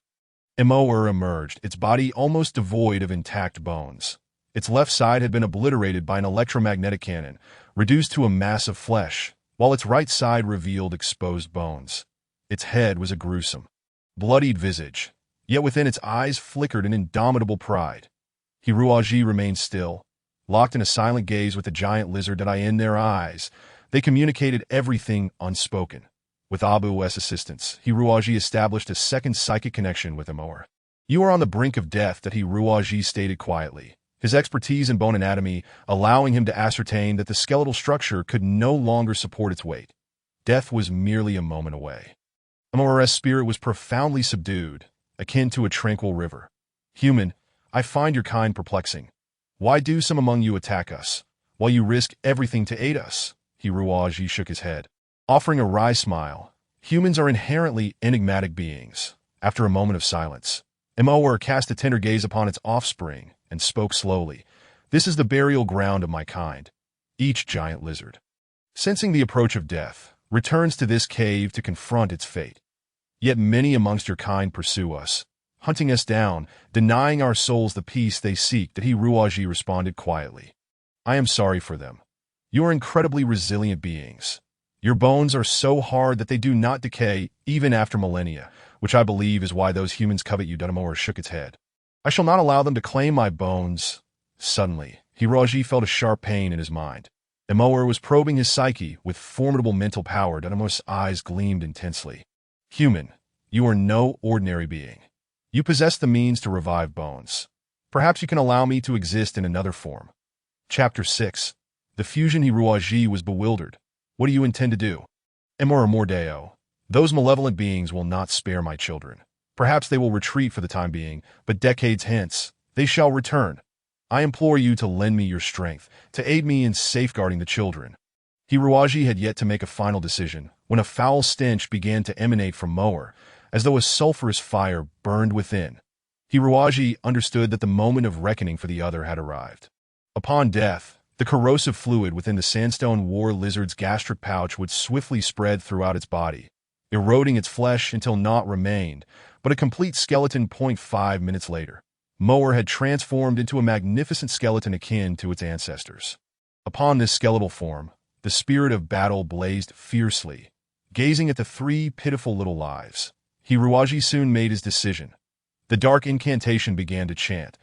Emoer emerged, its body almost devoid of intact bones. Its left side had been obliterated by an electromagnetic cannon, reduced to a mass of flesh, while its right side revealed exposed bones. Its head was a gruesome, bloodied visage, yet within its eyes flickered an indomitable pride. Hiroji remained still, locked in a silent gaze with the giant lizard that in their eyes. They communicated everything unspoken. With Abu's assistance, Hiroji established a second psychic connection with Emoer. "You are on the brink of death," that Hiroji stated quietly, his expertise in bone anatomy allowing him to ascertain that the skeletal structure could no longer support its weight. Death was merely a moment away. Emoer's spirit was profoundly subdued, akin to a tranquil river. "Human, I find your kind perplexing. Why do some among you attack us, while you risk everything to aid us?" Hiroji shook his head, offering a wry smile. "Humans are inherently enigmatic beings." After a moment of silence, Emoer cast a tender gaze upon its offspring and spoke slowly. "This is the burial ground of my kind. Each giant lizard, sensing the approach of death, returns to this cave to confront its fate. Yet many amongst your kind pursue us, hunting us down, denying our souls the peace they seek." That Hiroji responded quietly. "I am sorry for them. You are incredibly resilient beings. Your bones are so hard that they do not decay even after millennia, which I believe is why those humans covet you." Emoer shook its head. "I shall not allow them to claim my bones." Suddenly, Hiroji felt a sharp pain in his mind. Emoer was probing his psyche with formidable mental power. Emoer's eyes gleamed intensely. "Human, you are no ordinary being. You possess the means to revive bones. Perhaps you can allow me to exist in another form." Chapter 6. The Fusion. Hiroji was bewildered. "What do you intend to do?" "Emoer Mordeo, those malevolent beings will not spare my children. Perhaps they will retreat for the time being, but decades hence, they shall return. I implore you to lend me your strength, to aid me in safeguarding the children." Hiroji had yet to make a final decision, when a foul stench began to emanate from Emoer, as though a sulphurous fire burned within. Hiroji understood that the moment of reckoning for the other had arrived. Upon death, the corrosive fluid within the sandstone war lizard's gastric pouch would swiftly spread throughout its body, eroding its flesh until naught remained but a complete skeleton. 5 minutes later, Emoer had transformed into a magnificent skeleton akin to its ancestors. Upon this skeletal form, the spirit of battle blazed fiercely, gazing at the three pitiful little lives. Hiroji soon made his decision. The dark incantation began to chant.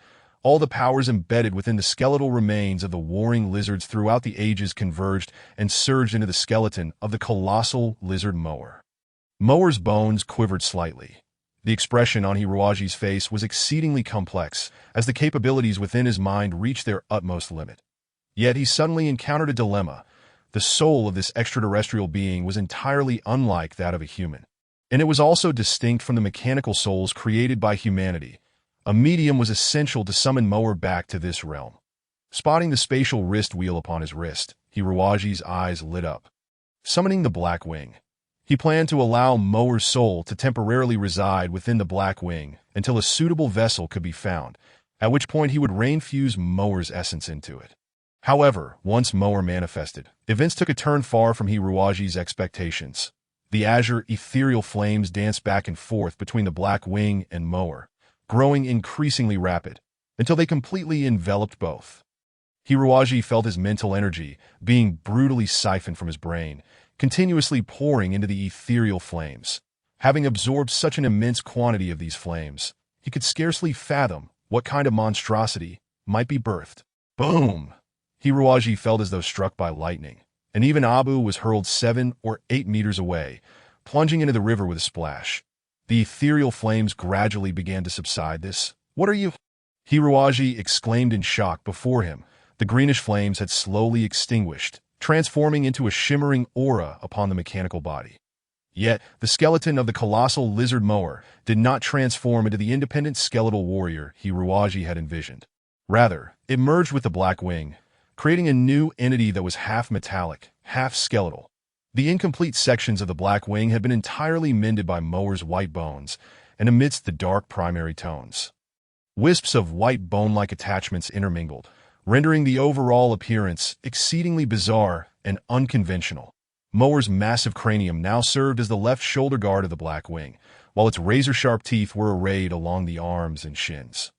All the powers embedded within the skeletal remains of the warring lizards throughout the ages converged and surged into the skeleton of the colossal lizard Emoer. Emoer's bones quivered slightly. The expression on Hiroji's face was exceedingly complex, as the capabilities within his mind reached their utmost limit. Yet he suddenly encountered a dilemma. The soul of this extraterrestrial being was entirely unlike that of a human, and it was also distinct from the mechanical souls created by humanity, A medium was essential to summon Mower back to this realm. Spotting the spatial wrist wheel upon his wrist, Hiruaji's eyes lit up. Summoning the Black Wing. He planned to allow Mower's soul to temporarily reside within the Black Wing until a suitable vessel could be found, at which point he would rain-fuse Mower's essence into it. However, once Mower manifested, events took a turn far from Hiruaji's expectations. The azure, ethereal flames danced back and forth between the Black Wing and Mower, growing increasingly rapid, until they completely enveloped both. Hiruaji felt his mental energy being brutally siphoned from his brain, continuously pouring into the ethereal flames. Having absorbed such an immense quantity of these flames, he could scarcely fathom what kind of monstrosity might be birthed. Boom! Hiruaji felt as though struck by lightning, and even Abu was hurled 7 or 8 meters away, plunging into the river with a splash. The ethereal flames gradually began to subside. What are you? Hiruaji exclaimed in shock. Before him, the greenish flames had slowly extinguished, transforming into a shimmering aura upon the mechanical body. Yet, the skeleton of the colossal lizard Mower did not transform into the independent skeletal warrior Hiruaji had envisioned. Rather, it merged with the Black Wing, creating a new entity that was half metallic, half skeletal. The incomplete sections of the Black Wing had been entirely mended by Mower's white bones, and amidst the dark primary tones, wisps of white bone-like attachments intermingled, rendering the overall appearance exceedingly bizarre and unconventional. Mower's massive cranium now served as the left shoulder guard of the Black Wing, while its razor-sharp teeth were arrayed along the arms and shins,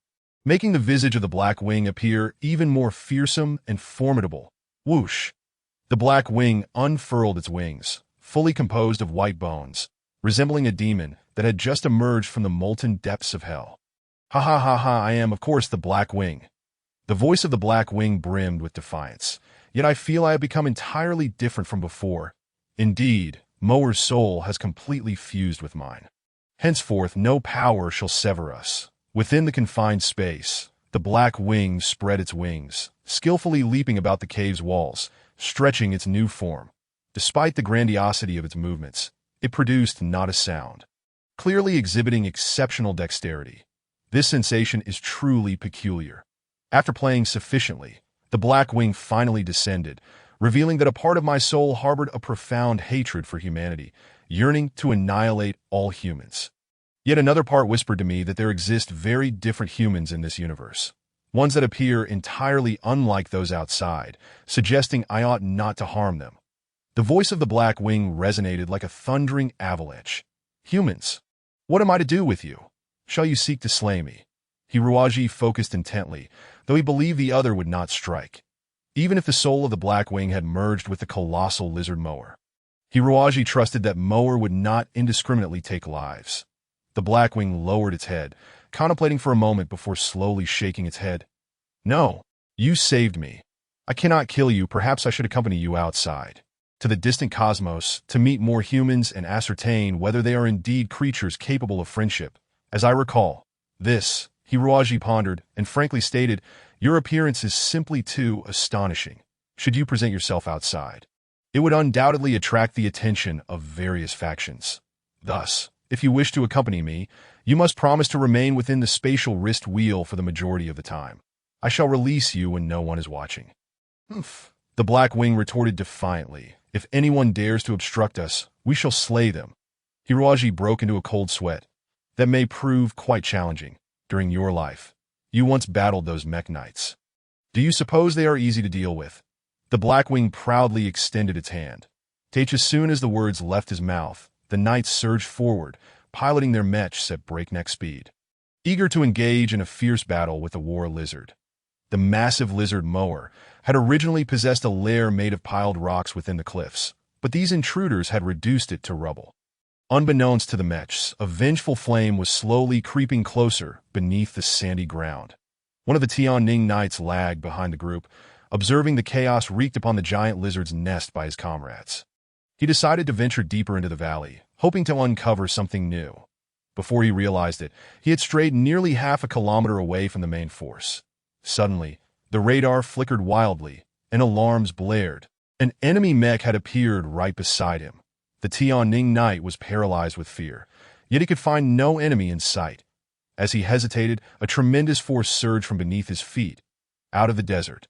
making the visage of the Black Wing appear even more fearsome and formidable. Whoosh! The Black Wing unfurled its wings, fully composed of white bones, resembling a demon that had just emerged from the molten depths of hell. Ha ha ha ha, I am, of course, the Black Wing. The voice of the Black Wing brimmed with defiance, yet I feel I have become entirely different from before. Indeed, Mower's soul has completely fused with mine. Henceforth no power shall sever us. Within the confined space, the Black Wing spread its wings, skillfully leaping about the cave's walls, stretching its new form. Despite the grandiosity of its movements, it produced not a sound, clearly exhibiting exceptional dexterity. This sensation is truly peculiar. After playing sufficiently, the Black Wing finally descended, revealing that a part of my soul harbored a profound hatred for humanity, yearning to annihilate all humans. Yet another part whispered to me that there exist very different humans in this universe, ones that appear entirely unlike those outside, suggesting I ought not to harm them. The voice of the Black Wing resonated like a thundering avalanche. Humans, what am I to do with you? Shall you seek to slay me? Hiruaji focused intently, though he believed the other would not strike, even if the soul of the Black Wing had merged with the colossal lizard Mower. Hiruaji trusted that Mower would not indiscriminately take lives. The Black Wing lowered its head, contemplating for a moment before slowly shaking its head. No, you saved me. I cannot kill you. Perhaps I should accompany you outside, to the distant cosmos, to meet more humans and ascertain whether they are indeed creatures capable of friendship. As I recall, this, Hiruaji pondered and frankly stated, your appearance is simply too astonishing. Should you present yourself outside, it would undoubtedly attract the attention of various factions. Thus, if you wish to accompany me, you must promise to remain within the spatial wrist wheel for the majority of the time. I shall release you when no one is watching. Humph. The Black Wing retorted defiantly. If anyone dares to obstruct us, we shall slay them. Hiruaji broke into a cold sweat. That may prove quite challenging. During your life, you once battled those mech knights. Do you suppose they are easy to deal with? The Black Wing proudly extended its hand. As soon as the words left his mouth, the knights surged forward, piloting their mechs at breakneck speed, eager to engage in a fierce battle with the war lizard. The massive lizard Mower had originally possessed a lair made of piled rocks within the cliffs, but these intruders had reduced it to rubble. Unbeknownst to the mechs, a vengeful flame was slowly creeping closer beneath the sandy ground. One of the Tianning knights lagged behind the group, observing the chaos wreaked upon the giant lizard's nest by his comrades. He decided to venture deeper into the valley, hoping to uncover something new. Before he realized it, he had strayed nearly half a kilometer away from the main force. Suddenly, the radar flickered wildly, and alarms blared. An enemy mech had appeared right beside him. The Tianning knight was paralyzed with fear, yet he could find no enemy in sight. As he hesitated, a tremendous force surged from beneath his feet, out of the desert.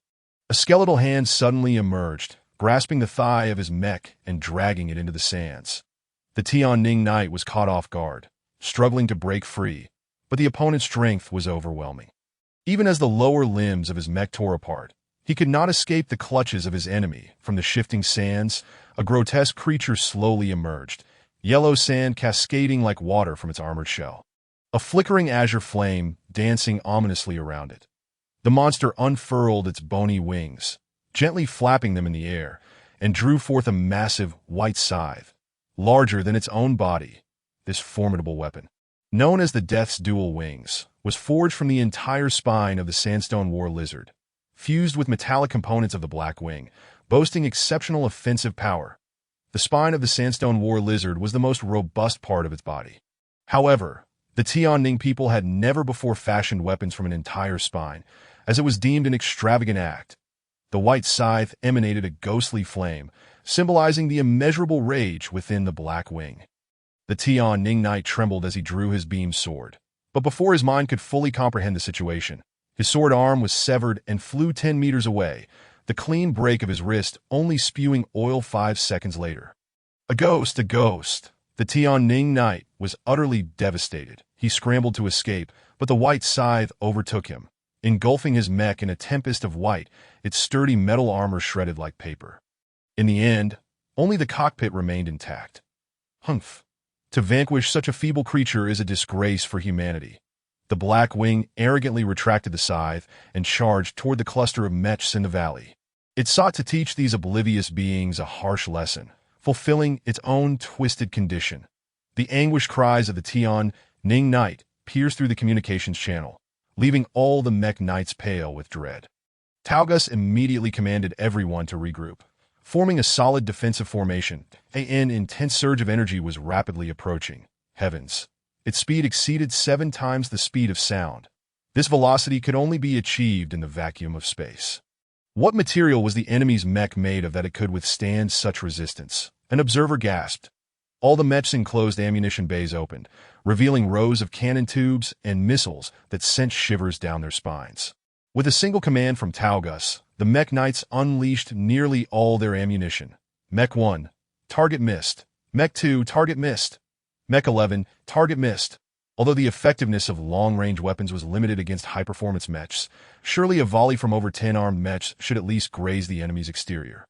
A skeletal hand suddenly emerged, grasping the thigh of his mech and dragging it into the sands. The Tianning knight was caught off guard, struggling to break free, but the opponent's strength was overwhelming. Even as the lower limbs of his mech tore apart, he could not escape the clutches of his enemy. From the shifting sands, a grotesque creature slowly emerged, yellow sand cascading like water from its armored shell. A flickering azure flame dancing ominously around it. The monster unfurled its bony wings, gently flapping them in the air, and drew forth a massive white scythe, larger than its own body. This formidable weapon, known as the Death's Dual Wings, was forged from the entire spine of the sandstone war lizard, fused with metallic components of the Black Wing, boasting exceptional offensive power. The spine of the sandstone war lizard was the most robust part of its body. However, the Tianning people had never before fashioned weapons from an entire spine, as it was deemed an extravagant act. The white scythe emanated a ghostly flame, symbolizing the immeasurable rage within the Black Wing. The Tianning knight trembled as he drew his beam sword, but before his mind could fully comprehend the situation, his sword arm was severed and flew 10 meters away, the clean break of his wrist only spewing oil 5 seconds later. A ghost, a ghost! The Tianning knight was utterly devastated. He scrambled to escape, but the white scythe overtook him, engulfing his mech in a tempest of white, its sturdy metal armor shredded like paper. In the end, only the cockpit remained intact. Humph! To vanquish such a feeble creature is a disgrace for humanity. The Black Wing arrogantly retracted the scythe and charged toward the cluster of mechs in the valley. It sought to teach these oblivious beings a harsh lesson, fulfilling its own twisted condition. The anguished cries of the Tianning knight pierced through the communications channel, leaving all the mech knights pale with dread. Taugus immediately commanded everyone to regroup, forming a solid defensive formation. An intense surge of energy was rapidly approaching. Heavens! Its speed exceeded 7 times the speed of sound. This velocity could only be achieved in the vacuum of space. What material was the enemy's mech made of that it could withstand such resistance? An observer gasped. All the mech's enclosed ammunition bays opened, revealing rows of cannon tubes and missiles that sent shivers down their spines. With a single command from Taugus, the mech knights unleashed nearly all their ammunition. Mech 1, target missed. Mech 2, target missed. Mech 11, target missed. Although the effectiveness of long-range weapons was limited against high-performance mechs, surely a volley from over 10 armed mechs should at least graze the enemy's exterior.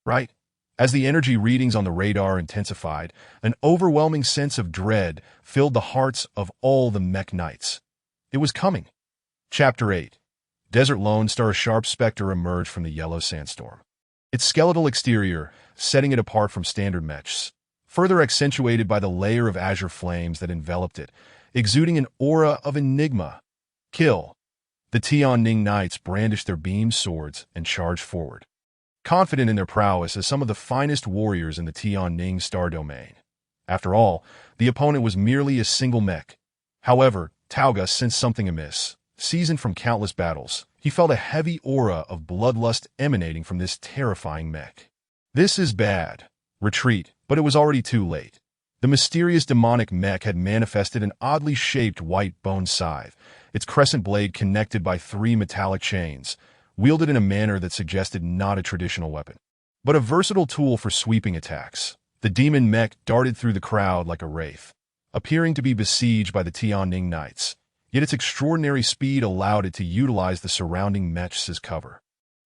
Right? As the energy readings on the radar intensified, an overwhelming sense of dread filled the hearts of all the mech knights. It was coming. Chapter 8. Desert Lone Star. A sharp specter emerged from the yellow sandstorm. Its skeletal exterior, setting it apart from standard mechs, further accentuated by the layer of azure flames that enveloped it, exuding an aura of enigma. Kill! The Tianning knights brandished their beamed swords and charged forward, confident in their prowess as some of the finest warriors in the Tianning star domain. After all, the opponent was merely a single mech. However, Taugus sensed something amiss. Seasoned from countless battles, he felt a heavy aura of bloodlust emanating from this terrifying mech. This is bad. Retreat, but it was already too late. The mysterious demonic mech had manifested an oddly shaped white bone scythe, its crescent blade connected by 3 metallic chains, wielded in a manner that suggested not a traditional weapon, but a versatile tool for sweeping attacks. The demon mech darted through the crowd like a wraith, appearing to be besieged by the Tianning knights, yet its extraordinary speed allowed it to utilize the surrounding mechs as cover,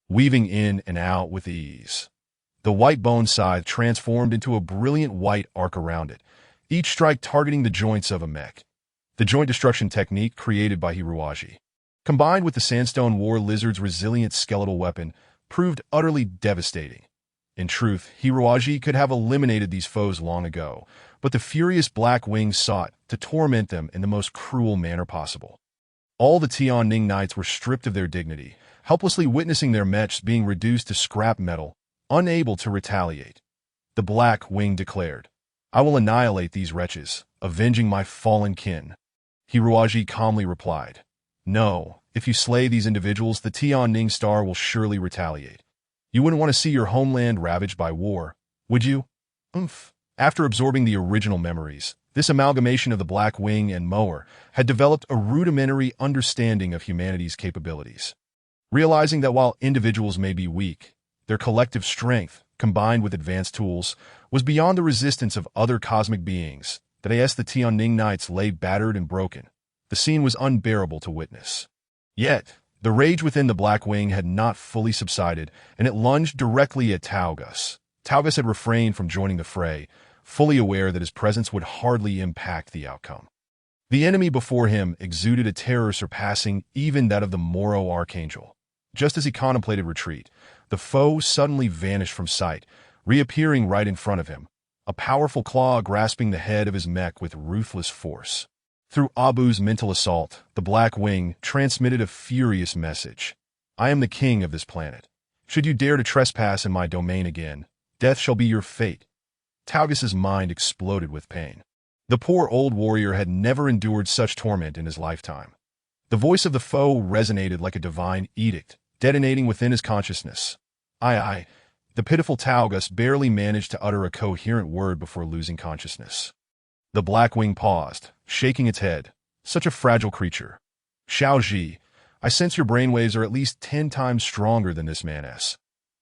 weaving in and out with ease. The white bone scythe transformed into a brilliant white arc around it, each strike targeting the joints of a mech. The joint destruction technique created by Hiruaji, combined with the sandstone war lizard's resilient skeletal weapon, proved utterly devastating. In truth, Hiruaji could have eliminated these foes long ago, but the furious Black Wing sought to torment them in the most cruel manner possible. All the Tianning knights were stripped of their dignity, helplessly witnessing their mechs being reduced to scrap metal, unable to retaliate. The Black Wing declared, "I will annihilate these wretches, avenging my fallen kin." Hiruaji calmly replied, "No, if you slay these individuals, the Tianning star will surely retaliate. You wouldn't want to see your homeland ravaged by war, would you?" After absorbing the original memories, This amalgamation of the Black Wing and Mower had developed a rudimentary understanding of humanity's capabilities. Realizing that while individuals may be weak, their collective strength, combined with advanced tools, was beyond the resistance of other cosmic beings, that as the Tianning Knights lay battered and broken, the scene was unbearable to witness. Yet, the rage within the Black Wing had not fully subsided, and it lunged directly at Taugus. Taugus had refrained from joining the fray, fully aware that his presence would hardly impact the outcome. The enemy before him exuded a terror surpassing even that of the Moro Archangel. Just as he contemplated retreat, the foe suddenly vanished from sight, reappearing right in front of him, a powerful claw grasping the head of his mech with ruthless force. Through Abu's mental assault, the Black Wing transmitted a furious message. I am the king of this planet. Should you dare to trespass in my domain again, death shall be your fate. Taugus's mind exploded with pain. The poor old warrior had never endured such torment in his lifetime. The voice of the foe resonated like a divine edict, detonating within his consciousness. The pitiful Taugus barely managed to utter a coherent word before losing consciousness. The Black Wing paused, shaking its head. Such a fragile creature. Xiaoji, I sense your brainwaves are at least 10 times stronger than this man's.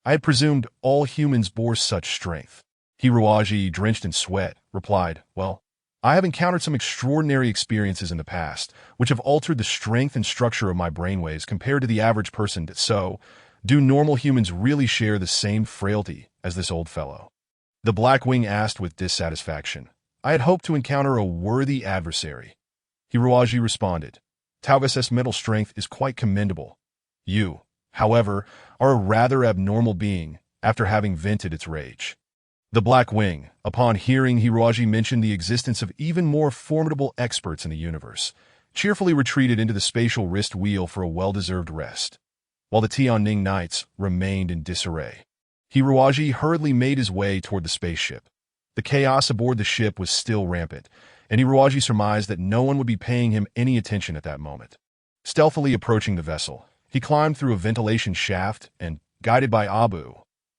I had presumed all humans bore such strength. Hiruaji, drenched in sweat, replied, Well, I have encountered some extraordinary experiences in the past, which have altered the strength and structure of my brainwaves compared to the average person, so, do normal humans really share the same frailty as this old fellow? The Black Wing asked with dissatisfaction. I had hoped to encounter a worthy adversary. Hiruaji responded, Taugus's mental strength is quite commendable. You, however, are a rather abnormal being after having vented its rage. The Black Wing, upon hearing Hiruaji mention the existence of even more formidable experts in the universe, cheerfully retreated into the spatial wrist wheel for a well-deserved rest, while the Tianning Knights remained in disarray. Hiruaji hurriedly made his way toward the spaceship. The chaos aboard the ship was still rampant, and Hiruaji surmised that no one would be paying him any attention at that moment. Stealthily approaching the vessel, he climbed through a ventilation shaft and, guided by Abu,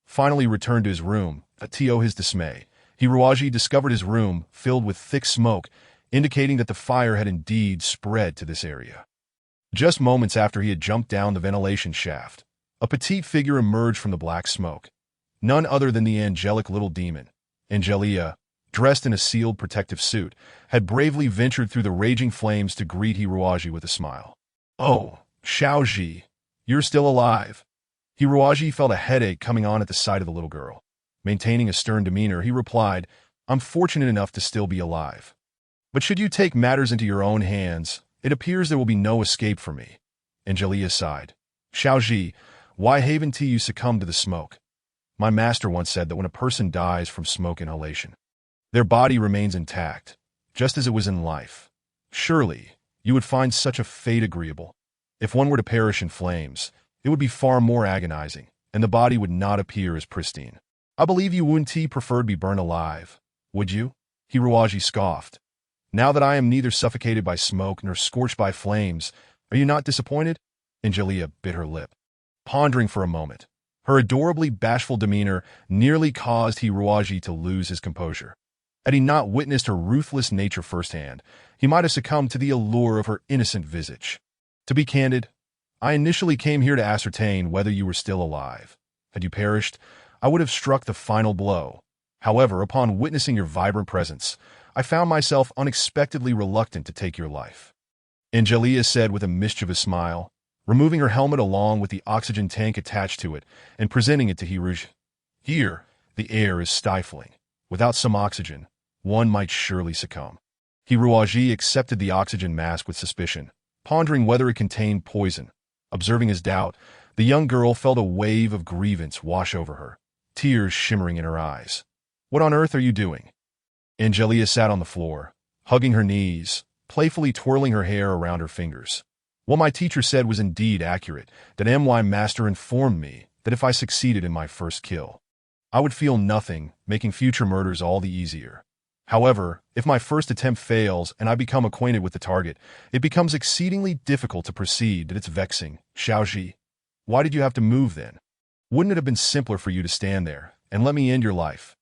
finally returned to his room. To his dismay, Hiruaji discovered his room filled with thick smoke, indicating that the fire had indeed spread to this area. Just moments after he had jumped down the ventilation shaft, a petite figure emerged from the black smoke. None other than the angelic little demon, Angelia, dressed in a sealed protective suit, had bravely ventured through the raging flames to greet Hiruaji with a smile. Oh, Xiaoji, you're still alive. Hiruaji felt a headache coming on at the sight of the little girl. Maintaining a stern demeanor, he replied, I'm fortunate enough to still be alive. But should you take matters into your own hands, it appears there will be no escape for me. Angelia sighed. Xiaoji, why haven't you succumbed to the smoke? My master once said that when a person dies from smoke inhalation, their body remains intact, just as it was in life. Surely, you would find such a fate agreeable. If one were to perish in flames, it would be far more agonizing, and the body would not appear as pristine. I believe you wouldn't prefer to be burned alive, would you? Hiruaji scoffed. Now that I am neither suffocated by smoke nor scorched by flames, are you not disappointed? Angelia bit her lip. Pondering for a moment, her adorably bashful demeanor nearly caused Hiruaji to lose his composure. Had he not witnessed her ruthless nature firsthand, he might have succumbed to the allure of her innocent visage. To be candid, I initially came here to ascertain whether you were still alive. Had you perished, I would have struck the final blow. However, upon witnessing your vibrant presence, I found myself unexpectedly reluctant to take your life. Angelia said with a mischievous smile, removing her helmet along with the oxygen tank attached to it and presenting it to Hiruaji. Here, the air is stifling. Without some oxygen, one might surely succumb. Hiruaji accepted the oxygen mask with suspicion, pondering whether it contained poison. Observing his doubt, the young girl felt a wave of grievance wash over her, tears shimmering in her eyes. What on earth are you doing? Angelia sat on the floor, hugging her knees, playfully twirling her hair around her fingers. What my teacher said was indeed accurate, that my master informed me that if I succeeded in my first kill, I would feel nothing, making future murders all the easier. However, if my first attempt fails and I become acquainted with the target, it becomes exceedingly difficult to proceed, that it's vexing. Xiaoji, why did you have to move then? Wouldn't it have been simpler for you to stand there and let me end your life?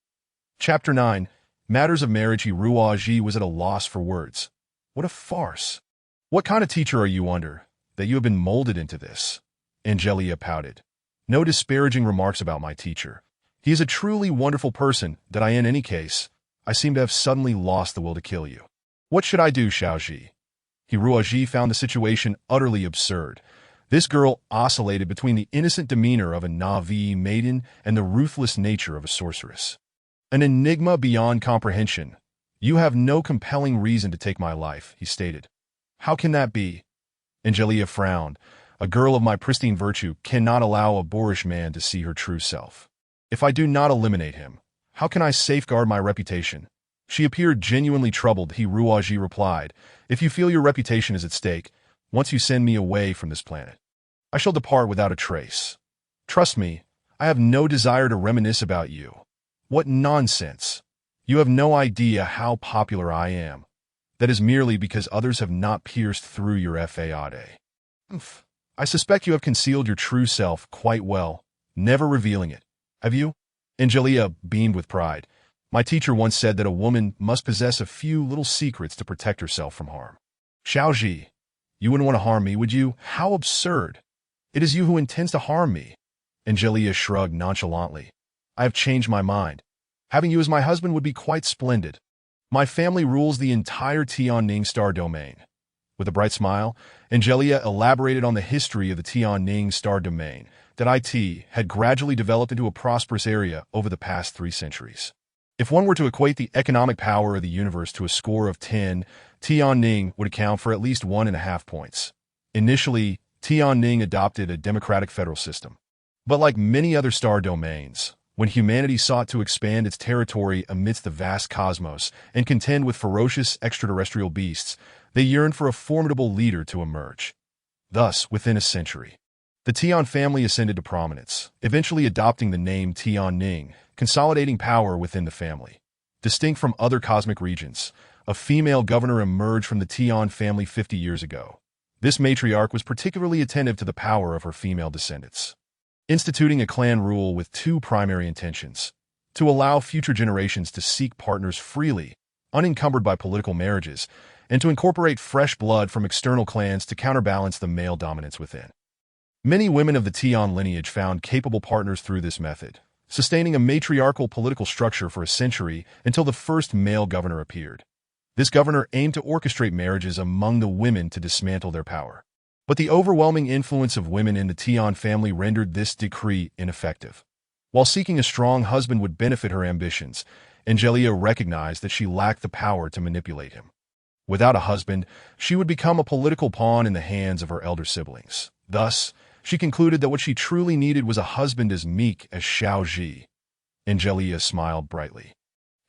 Chapter 9. Matters of marriage, Hiruaji was at a loss for words. What a farce. What kind of teacher are you under, that you have been molded into this? Angelia pouted. No disparaging remarks about my teacher. He is a truly wonderful person that in any case, I seem to have suddenly lost the will to kill you. What should I do, Xiaoji? Hiruaji found the situation utterly absurd. This girl oscillated between the innocent demeanor of a Na'vi maiden and the ruthless nature of a sorceress. An enigma beyond comprehension. You have no compelling reason to take my life, he stated. How can that be? Angelia frowned. A girl of my pristine virtue cannot allow a boorish man to see her true self. If I do not eliminate him, how can I safeguard my reputation? She appeared genuinely troubled. Hiruaji replied, If you feel your reputation is at stake, once you send me away from this planet, I shall depart without a trace. Trust me, I have no desire to reminisce about you. What nonsense! You have no idea how popular I am. That is merely because others have not pierced through your faade. I suspect you have concealed your true self quite well, never revealing it. Have you? Angelia beamed with pride. My teacher once said that a woman must possess a few little secrets to protect herself from harm. Xiaoji, you wouldn't want to harm me, would you? How absurd. It is you who intends to harm me. Angelia shrugged nonchalantly. I have changed my mind. Having you as my husband would be quite splendid. My family rules the entire Tianning star domain. With a bright smile, Angelia elaborated on the history of the Tianning star domain, that IT had gradually developed into a prosperous area over the past 3 centuries. If one were to equate the economic power of the universe to a score of 10, Tianning would account for at least 1.5 points. Initially, Tianning adopted a democratic federal system. But like many other star domains, when humanity sought to expand its territory amidst the vast cosmos and contend with ferocious extraterrestrial beasts, they yearned for a formidable leader to emerge. Thus, within a century, the Tian family ascended to prominence, eventually adopting the name Tianning, consolidating power within the family. Distinct from other cosmic regions, a female governor emerged from the Tian family 50 years ago. This matriarch was particularly attentive to the power of her female descendants, instituting a clan rule with 2 primary intentions: to allow future generations to seek partners freely, unencumbered by political marriages, and to incorporate fresh blood from external clans to counterbalance the male dominance within. Many women of the Tian lineage found capable partners through this method, sustaining a matriarchal political structure for a century until the first male governor appeared. This governor aimed to orchestrate marriages among the women to dismantle their power. But the overwhelming influence of women in the Tian family rendered this decree ineffective. While seeking a strong husband would benefit her ambitions, Angelia recognized that she lacked the power to manipulate him. Without a husband, she would become a political pawn in the hands of her elder siblings. Thus, she concluded that what she truly needed was a husband as meek as Xiaoji. Angelia smiled brightly.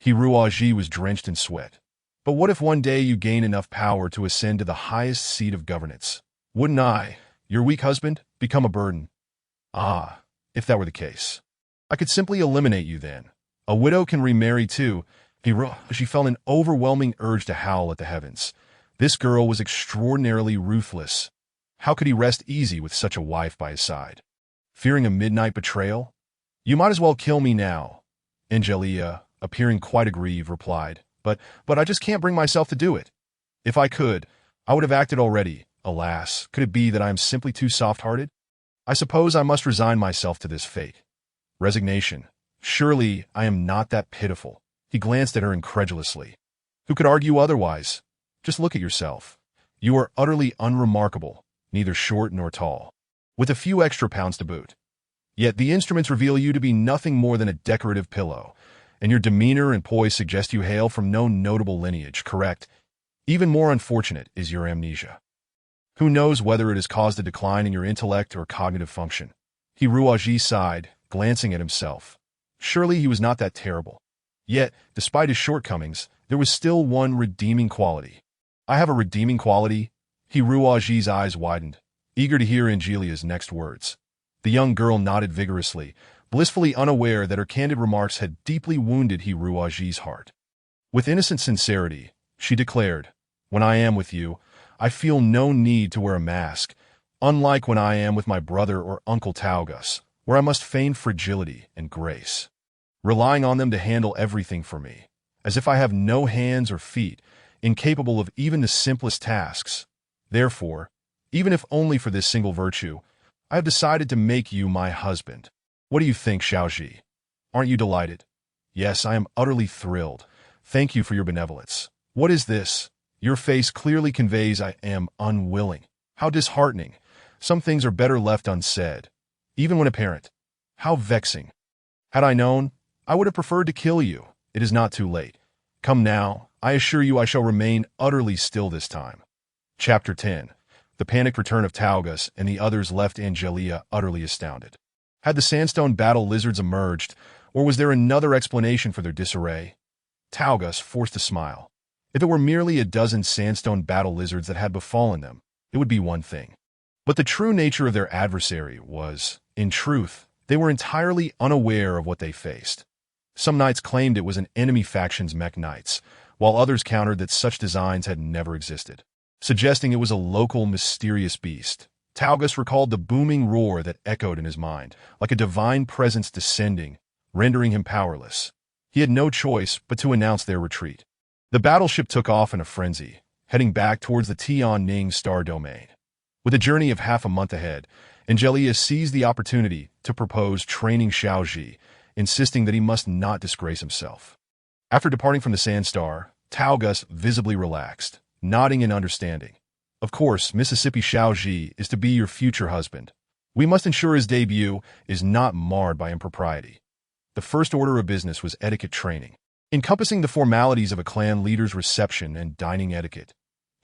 Hiruaji was drenched in sweat. But what if one day you gain enough power to ascend to the highest seat of governance? Wouldn't I, your weak husband, become a burden? Ah, if that were the case. I could simply eliminate you then. A widow can remarry too. She felt an overwhelming urge to howl at the heavens. This girl was extraordinarily ruthless. How could he rest easy with such a wife by his side? Fearing a midnight betrayal? You might as well kill me now. Angelia, appearing quite aggrieved, replied, But I just can't bring myself to do it. If I could, I would have acted already. Alas, could it be that I am simply too soft-hearted? I suppose I must resign myself to this fate. Resignation. Surely I am not that pitiful. He glanced at her incredulously. Who could argue otherwise? Just look at yourself. You are utterly unremarkable, neither short nor tall, with a few extra pounds to boot. Yet the instruments reveal you to be nothing more than a decorative pillow, and your demeanor and poise suggest you hail from no notable lineage, correct? Even more unfortunate is your amnesia. Who knows whether it has caused a decline in your intellect or cognitive function? Hiruaji sighed, glancing at himself. Surely he was not that terrible. Yet, despite his shortcomings, there was still one redeeming quality. I have a redeeming quality? Hiruaji's eyes widened, eager to hear Angelia's next words. The young girl nodded vigorously, blissfully unaware that her candid remarks had deeply wounded Hiruaji's heart. With innocent sincerity, she declared, When I am with you, I feel no need to wear a mask, unlike when I am with my brother or Uncle Taugus, where I must feign fragility and grace, relying on them to handle everything for me. as if I have no hands or feet, incapable of even the simplest tasks. Therefore, even if only for this single virtue, I have decided to make you my husband. What do you think, Xiaoji? Aren't you delighted? Yes, I am utterly thrilled. Thank you for your benevolence. What is this? Your face clearly conveys I am unwilling. How disheartening. Some things are better left unsaid, even when apparent. How vexing. Had I known, I would have preferred to kill you. It is not too late. Come now, I assure you I shall remain utterly still this time. Chapter 10. The panicked return of Taugus and the others left Angelia utterly astounded. Had the sandstone battle lizards emerged, or was there another explanation for their disarray? Taugus forced a smile. If it were merely a dozen sandstone battle lizards that had befallen them, it would be one thing. But the true nature of their adversary was, in truth, they were entirely unaware of what they faced. Some knights claimed it was an enemy faction's mech knights, while others countered that such designs had never existed, suggesting it was a local mysterious beast. Taugus recalled the booming roar that echoed in his mind, like a divine presence descending, rendering him powerless. He had no choice but to announce their retreat. The battleship took off in a frenzy, heading back towards the Tianning star domain. With a journey of half a month ahead, Angelia seized the opportunity to propose training Xiaoji, insisting that he must not disgrace himself. After departing from the Sandstar, Taugus visibly relaxed, nodding in understanding. Of course, Mississippi Xiaoji is to be your future husband. We must ensure his debut is not marred by impropriety. The first order of business was etiquette training, encompassing the formalities of a clan leader's reception and dining etiquette.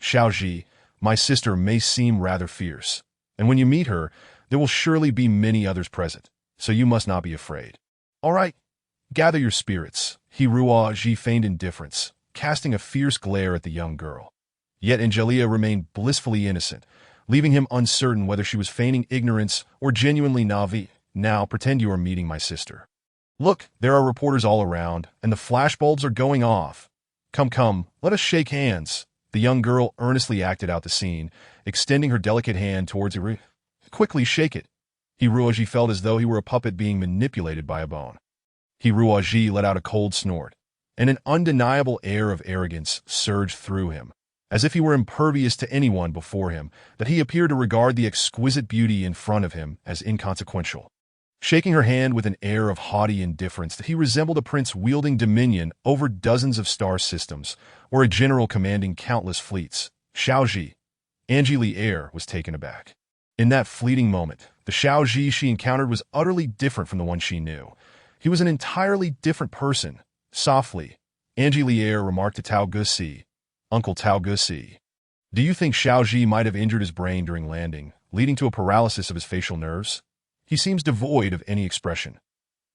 Xiaoji, my sister may seem rather fierce, and when you meet her, there will surely be many others present, so you must not be afraid. All right, gather your spirits. Ji feigned indifference, casting a fierce glare at the young girl. Yet Angelia remained blissfully innocent, leaving him uncertain whether she was feigning ignorance or genuinely naive. Now pretend you are meeting my sister. Look, there are reporters all around, and the flashbulbs are going off. Come, let us shake hands. The young girl earnestly acted out the scene, extending her delicate hand towards Iru. Quickly shake it. Hiruoji felt as though he were a puppet being manipulated by a bone. Hiruoji let out a cold snort, and an undeniable air of arrogance surged through him. As if he were impervious to anyone before him, that he appeared to regard the exquisite beauty in front of him as inconsequential. Shaking her hand with an air of haughty indifference that he resembled a prince wielding dominion over dozens of star systems, or a general commanding countless fleets, Xiaoji, Angelia Air was taken aback. In that fleeting moment, the Xiaoji she encountered was utterly different from the one she knew. He was an entirely different person. Softly, Angelia Air remarked to Taugus, Uncle Taugus, do you think Xiaoji might have injured his brain during landing, leading to a paralysis of his facial nerves? He seems devoid of any expression.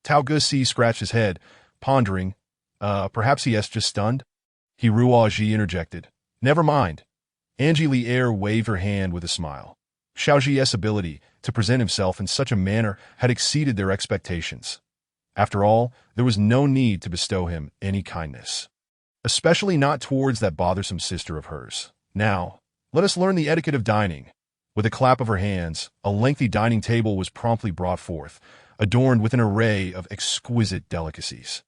Taugus scratched his head, pondering, perhaps he is just stunned? Hiruoji interjected, never mind. Angelia Air waved her hand with a smile. Xiaoji's ability to present himself in such a manner had exceeded their expectations. After all, there was no need to bestow him any kindness, especially not towards that bothersome sister of hers. Now, let us learn the etiquette of dining. With a clap of her hands, a lengthy dining table was promptly brought forth, adorned with an array of exquisite delicacies.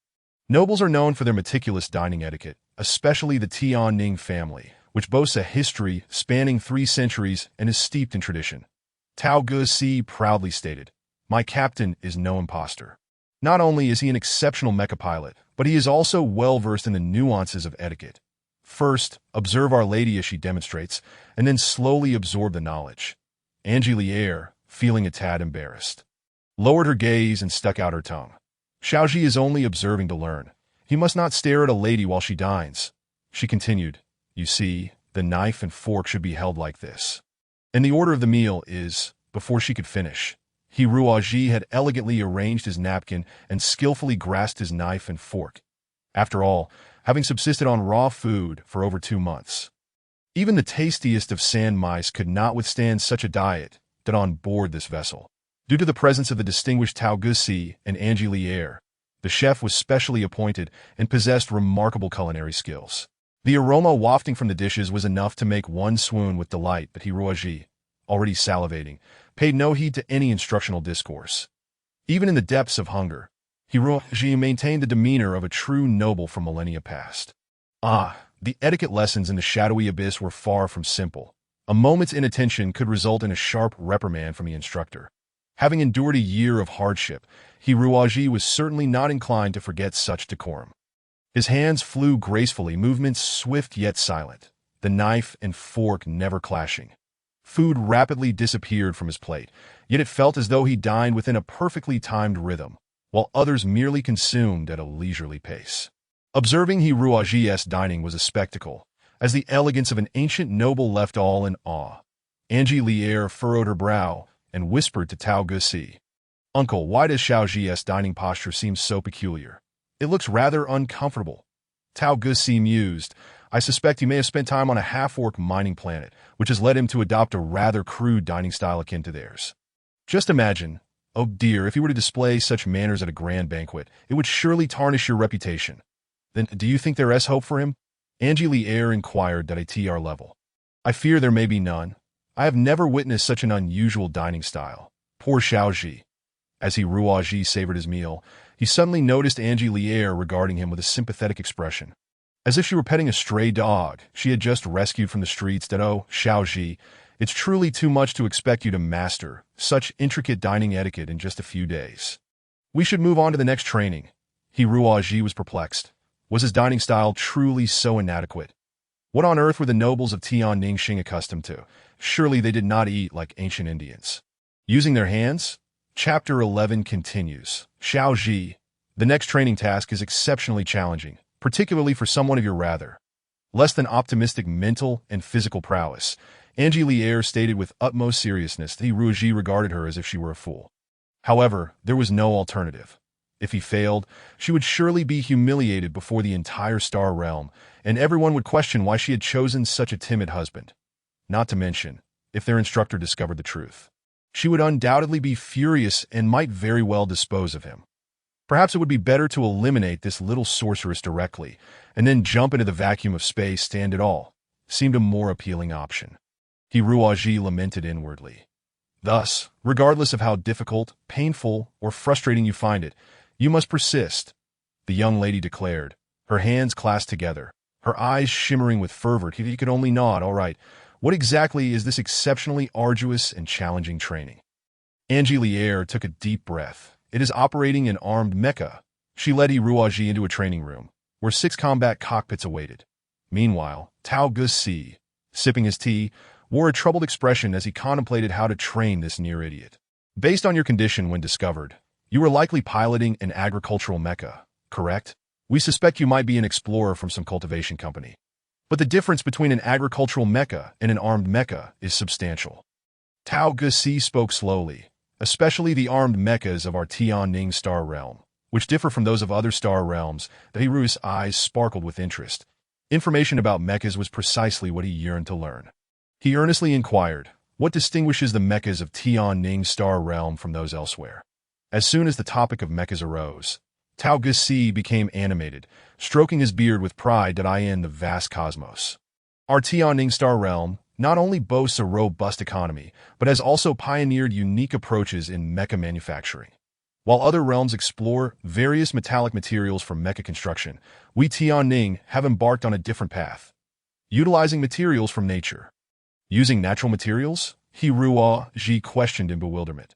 Nobles are known for their meticulous dining etiquette, especially the Tianning family, which boasts a history spanning 3 centuries and is steeped in tradition. Taugus proudly stated, my captain is no imposter. Not only is he an exceptional mecha pilot, but he is also well-versed in the nuances of etiquette. First, observe Our Lady as she demonstrates, and then slowly absorb the knowledge. Angelia Air, feeling a tad embarrassed, lowered her gaze and stuck out her tongue. Xiaoji is only observing to learn. He must not stare at a lady while she dines. She continued, you see, the knife and fork should be held like this. And the order of the meal is, before she could finish, Hiruoji had elegantly arranged his napkin and skillfully grasped his knife and fork. After all, having subsisted on raw food for over 2 months, even the tastiest of sand mice could not withstand such a diet that on board this vessel. Due to the presence of the distinguished Taugus and Angelia Air, the chef was specially appointed and possessed remarkable culinary skills. The aroma wafting from the dishes was enough to make one swoon with delight, but Hiruoji, already salivating, paid no heed to any instructional discourse. Even in the depths of hunger, Hiroji maintained the demeanor of a true noble from millennia past. The etiquette lessons in the shadowy abyss were far from simple. A moment's inattention could result in a sharp reprimand from the instructor. Having endured a year of hardship, Hiroji was certainly not inclined to forget such decorum. His hands flew gracefully, movements swift yet silent, the knife and fork never clashing. Food rapidly disappeared from his plate, yet it felt as though he dined within a perfectly timed rhythm, while others merely consumed at a leisurely pace. Observing Hiroji's dining was a spectacle, as the elegance of an ancient noble left all in awe. Angie Lier furrowed her brow and whispered to Tao Gusi, "Uncle, why does Xiaoji's dining posture seem so peculiar? It looks rather uncomfortable." Tao Gusi mused, "I suspect he may have spent time on a half-orc mining planet, which has led him to adopt a rather crude dining style akin to theirs. Just imagine, oh dear, if he were to display such manners at a grand banquet, it would surely tarnish your reputation. Then do you think there is hope for him?" Angie Lier inquired at a TR level. "I fear there may be none. I have never witnessed such an unusual dining style. Poor Xiaoji." As Hiroji savored his meal, he suddenly noticed Angie Lier regarding him with a sympathetic expression. As if she were petting a stray dog she had just rescued from the streets. That, "Oh, Xiaoji, it's truly too much to expect you to master such intricate dining etiquette in just a few days. We should move on to the next training." Hiroji was perplexed. Was his dining style truly so inadequate? What on earth were the nobles of Tian Ningxing accustomed to? Surely they did not eat like ancient Indians. Using their hands? Chapter 11 continues. Xiaoji, the next training task is exceptionally challenging, particularly for someone of your rather less than optimistic mental and physical prowess. Angie Lier stated with utmost seriousness that Hiroji regarded her as if she were a fool. However, there was no alternative. If he failed, she would surely be humiliated before the entire star realm, and everyone would question why she had chosen such a timid husband. Not to mention, if their instructor discovered the truth, she would undoubtedly be furious and might very well dispose of him. Perhaps it would be better to eliminate this little sorceress directly, and then jump into the vacuum of space. Stand it all seemed a more appealing option. Hiroji lamented inwardly. Thus, regardless of how difficult, painful, or frustrating you find it, you must persist, the young lady declared, her hands clasped together, her eyes shimmering with fervor. He could only nod. "All right, what exactly is this exceptionally arduous and challenging training?" Angie Lier took a deep breath. "It is operating an armed mecha." She led Hiroji into a training room, where 6 combat cockpits awaited. Meanwhile, Tao Gusi, sipping his tea, wore a troubled expression as he contemplated how to train this near idiot. "Based on your condition when discovered, you were likely piloting an agricultural mecha, correct? We suspect you might be an explorer from some cultivation company. But the difference between an agricultural mecha and an armed mecha is substantial." Tao Gusi spoke slowly, "Especially the armed mechas of our Tianning star realm, which differ from those of other star realms." The Hiru's eyes sparkled with interest. Information about mechas was precisely what he yearned to learn. He earnestly inquired, "What distinguishes the mechas of Tianning star realm from those elsewhere?" As soon as the topic of mechas arose, Tao Gusi became animated, stroking his beard with pride in the vast cosmos. "Our Tianning star realm not only boasts a robust economy, but has also pioneered unique approaches in mecha manufacturing. While other realms explore various metallic materials for mecha construction, we Tianning have embarked on a different path, utilizing materials from nature." "Using natural materials?" Hiroji questioned in bewilderment.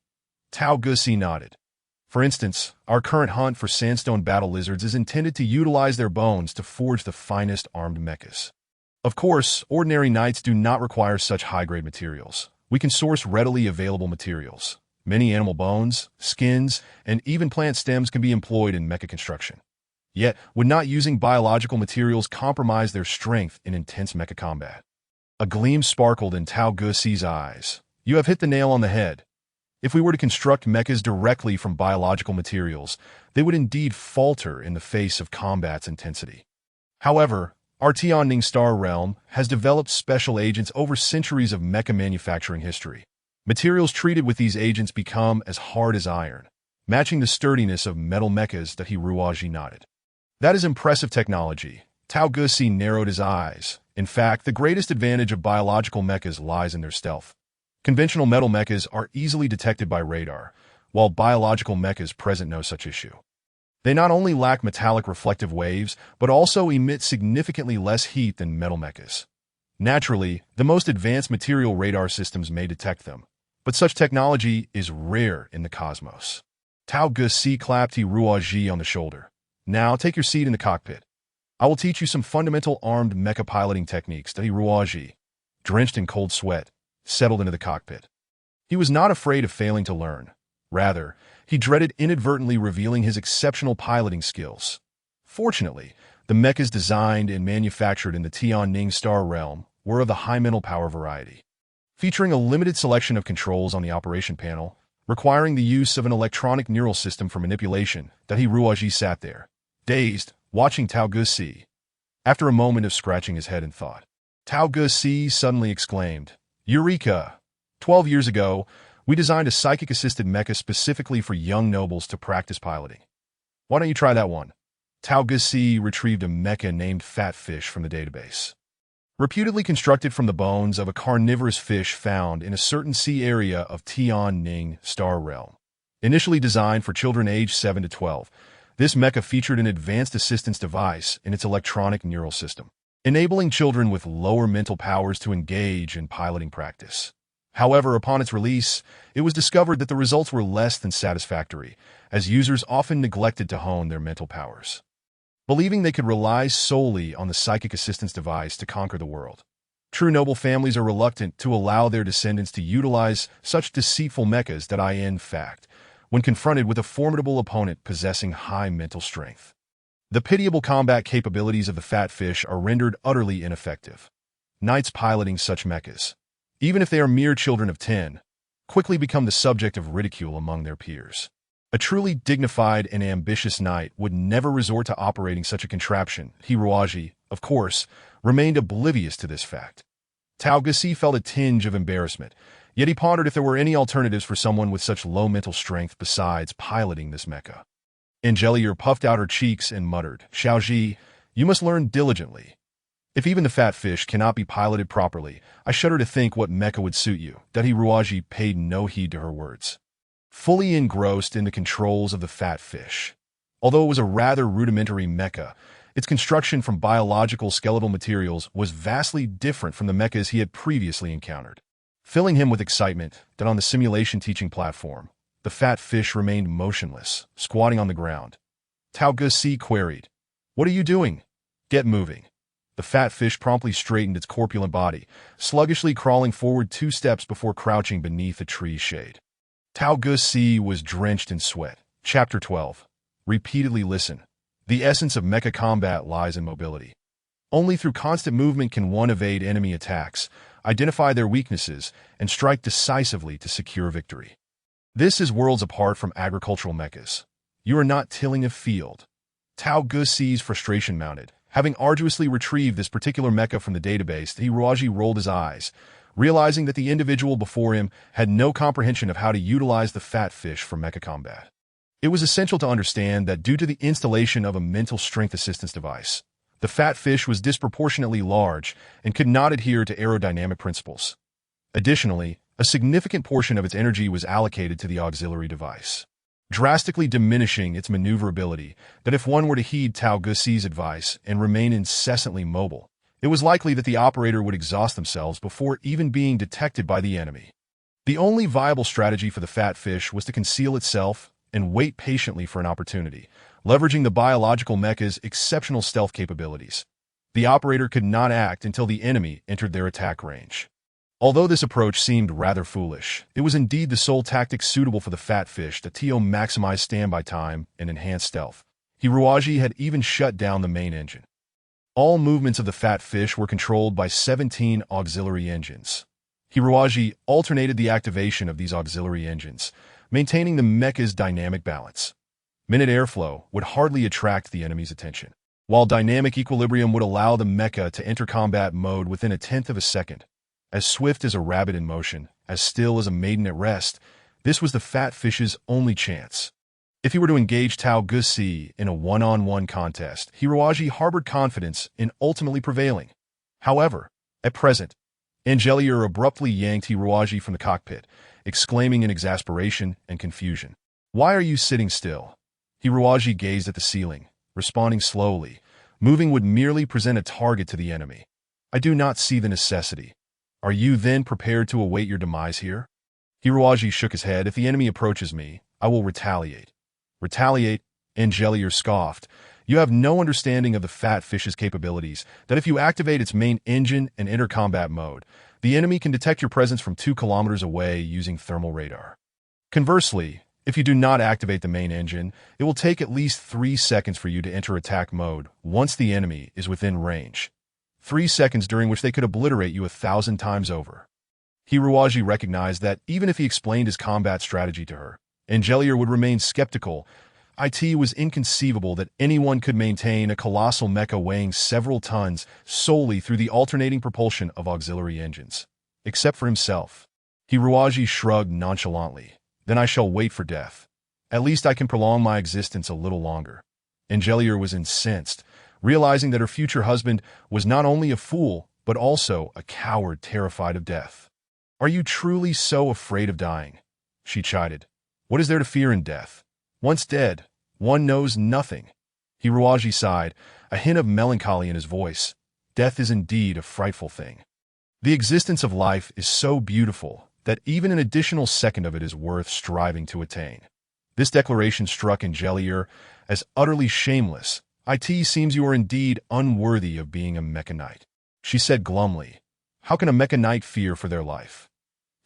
Tao Gusi nodded. "For instance, our current hunt for sandstone battle lizards is intended to utilize their bones to forge the finest armed mechas. Of course, ordinary knights do not require such high-grade materials. We can source readily available materials. Many animal bones, skins, and even plant stems can be employed in mecha construction. Yet, would not using biological materials compromise their strength in intense mecha combat?" A gleam sparkled in Tao Gusi's eyes. "You have hit the nail on the head. If we were to construct mechas directly from biological materials, they would indeed falter in the face of combat's intensity. However, our Tianning star realm has developed special agents over centuries of mecha manufacturing history. Materials treated with these agents become as hard as iron, matching the sturdiness of metal mechas." That Hiroji nodded. "That is impressive technology." Tao Gusi narrowed his eyes. "In fact, the greatest advantage of biological mechas lies in their stealth. Conventional metal mechas are easily detected by radar, while biological mechas present no such issue. They not only lack metallic reflective waves, but also emit significantly less heat than metal mechas. Naturally, the most advanced material radar systems may detect them, but such technology is rare in the cosmos. Tao Gusi clapped Ruaji on the shoulder. Now take your seat in the cockpit. I will teach you some fundamental armed mecha piloting techniques. Ruaji, drenched in cold sweat, settled into the cockpit. He was not afraid of failing to learn. Rather, he dreaded inadvertently revealing his exceptional piloting skills. Fortunately, the mechas designed and manufactured in the Tianning star realm were of the high mental power variety, featuring a limited selection of controls on the operation panel, requiring the use of an electronic neural system for manipulation. Ruaji sat there, dazed, watching Tao Gusi. After a moment of scratching his head in thought, Tao Gusi suddenly exclaimed, "Eureka! 12 years ago, we designed a psychic-assisted mecha specifically for young nobles to practice piloting. Why don't you try that one?" Tao Gusi retrieved a mecha named Fat Fish from the database. Reputedly constructed from the bones of a carnivorous fish found in a certain sea area of Tianning star realm. Initially designed for children aged 7 to 12, this mecha featured an advanced assistance device in its electronic neural system, enabling children with lower mental powers to engage in piloting practice. However, upon its release, it was discovered that the results were less than satisfactory, as users often neglected to hone their mental powers, believing they could rely solely on the psychic assistance device to conquer the world. True noble families are reluctant to allow their descendants to utilize such deceitful mechas in fact, when confronted with a formidable opponent possessing high mental strength. The pitiable combat capabilities of the Fat Fish are rendered utterly ineffective. Knights piloting such mechas, even if they are mere children of 10, quickly become the subject of ridicule among their peers. A truly dignified and ambitious knight would never resort to operating such a contraption. Ruaji, of course, remained oblivious to this fact. Tao Gusi felt a tinge of embarrassment, yet he pondered if there were any alternatives for someone with such low mental strength besides piloting this mecha. Angelier puffed out her cheeks and muttered, "Xiaoji, you must learn diligently. If even the Fat Fish cannot be piloted properly, I shudder to think what mecha would suit you." Ruaji paid no heed to her words, fully engrossed in the controls of the Fat Fish. Although it was a rather rudimentary mecha, its construction from biological skeletal materials was vastly different from the mechas he had previously encountered. Filling him with excitement that on the simulation teaching platform, the Fat Fish remained motionless, squatting on the ground. Tao Gusi queried, "What are you doing? Get moving." The Fat Fish promptly straightened its corpulent body, sluggishly crawling forward 2 steps before crouching beneath a tree's shade. Tao Gusi was drenched in sweat. Chapter 12. Repeatedly listen. The essence of mecha combat lies in mobility. Only through constant movement can one evade enemy attacks, identify their weaknesses, and strike decisively to secure victory. This is worlds apart from agricultural mechas. You are not tilling a field. Tao Gusi's frustration mounted. Having arduously retrieved this particular mecha from the database, Ruaji rolled his eyes, realizing that the individual before him had no comprehension of how to utilize the Fat Fish for mecha combat. It was essential to understand that due to the installation of a mental strength assistance device, the Fat Fish was disproportionately large and could not adhere to aerodynamic principles. Additionally, a significant portion of its energy was allocated to the auxiliary device, drastically diminishing its maneuverability. That if one were to heed Tao Gusi's advice and remain incessantly mobile, it was likely that the operator would exhaust themselves before even being detected by the enemy. The only viable strategy for the Fat Fish was to conceal itself and wait patiently for an opportunity, leveraging the biological mecha's exceptional stealth capabilities. The operator could not act until the enemy entered their attack range. Although this approach seemed rather foolish, it was indeed the sole tactic suitable for the Fat Fish to maximize standby time and enhance stealth. Ruaji had even shut down the main engine. All movements of the Fat Fish were controlled by 17 auxiliary engines. Ruaji alternated the activation of these auxiliary engines, maintaining the mecha's dynamic balance. Minute airflow would hardly attract the enemy's attention, while dynamic equilibrium would allow the mecha to enter combat mode within a tenth of a second. As swift as a rabbit in motion, as still as a maiden at rest, this was the Fat Fish's only chance. If he were to engage Tao Gusi in a one-on-one contest, Ruaji harbored confidence in ultimately prevailing. However, at present, Angelier abruptly yanked Ruaji from the cockpit, exclaiming in exasperation and confusion, "Why are you sitting still?" Hiruaji gazed at the ceiling, responding slowly. Moving would merely present a target to the enemy. I do not see the necessity. Are you then prepared to await your demise here? Hiruaji shook his head. If the enemy approaches me, I will retaliate. Retaliate? Angelier scoffed. You have no understanding of the fat fish's capabilities, that if you activate its main engine and enter combat mode, the enemy can detect your presence from 2 kilometers away using thermal radar. Conversely, if you do not activate the main engine, it will take at least 3 seconds for you to enter attack mode once the enemy is within range. 3 seconds during which they could obliterate you 1,000 times over. Hiruaji recognized that even if he explained his combat strategy to her, Angelier would remain skeptical. It was inconceivable that anyone could maintain a colossal mecha weighing several tons solely through the alternating propulsion of auxiliary engines. Except for himself. Hiruaji shrugged nonchalantly. Then I shall wait for death. At least I can prolong my existence a little longer. Angelier was incensed, realizing that her future husband was not only a fool, but also a coward terrified of death. Are you truly so afraid of dying? She chided. What is there to fear in death? Once dead, one knows nothing. Hiruaji sighed, a hint of melancholy in his voice. Death is indeed a frightful thing. The existence of life is so beautiful that even an additional second of it is worth striving to attain. This declaration struck Angelier as utterly shameless. It seems you are indeed unworthy of being a Mecha Knight. She said glumly. How can a Mecha Knight fear for their life?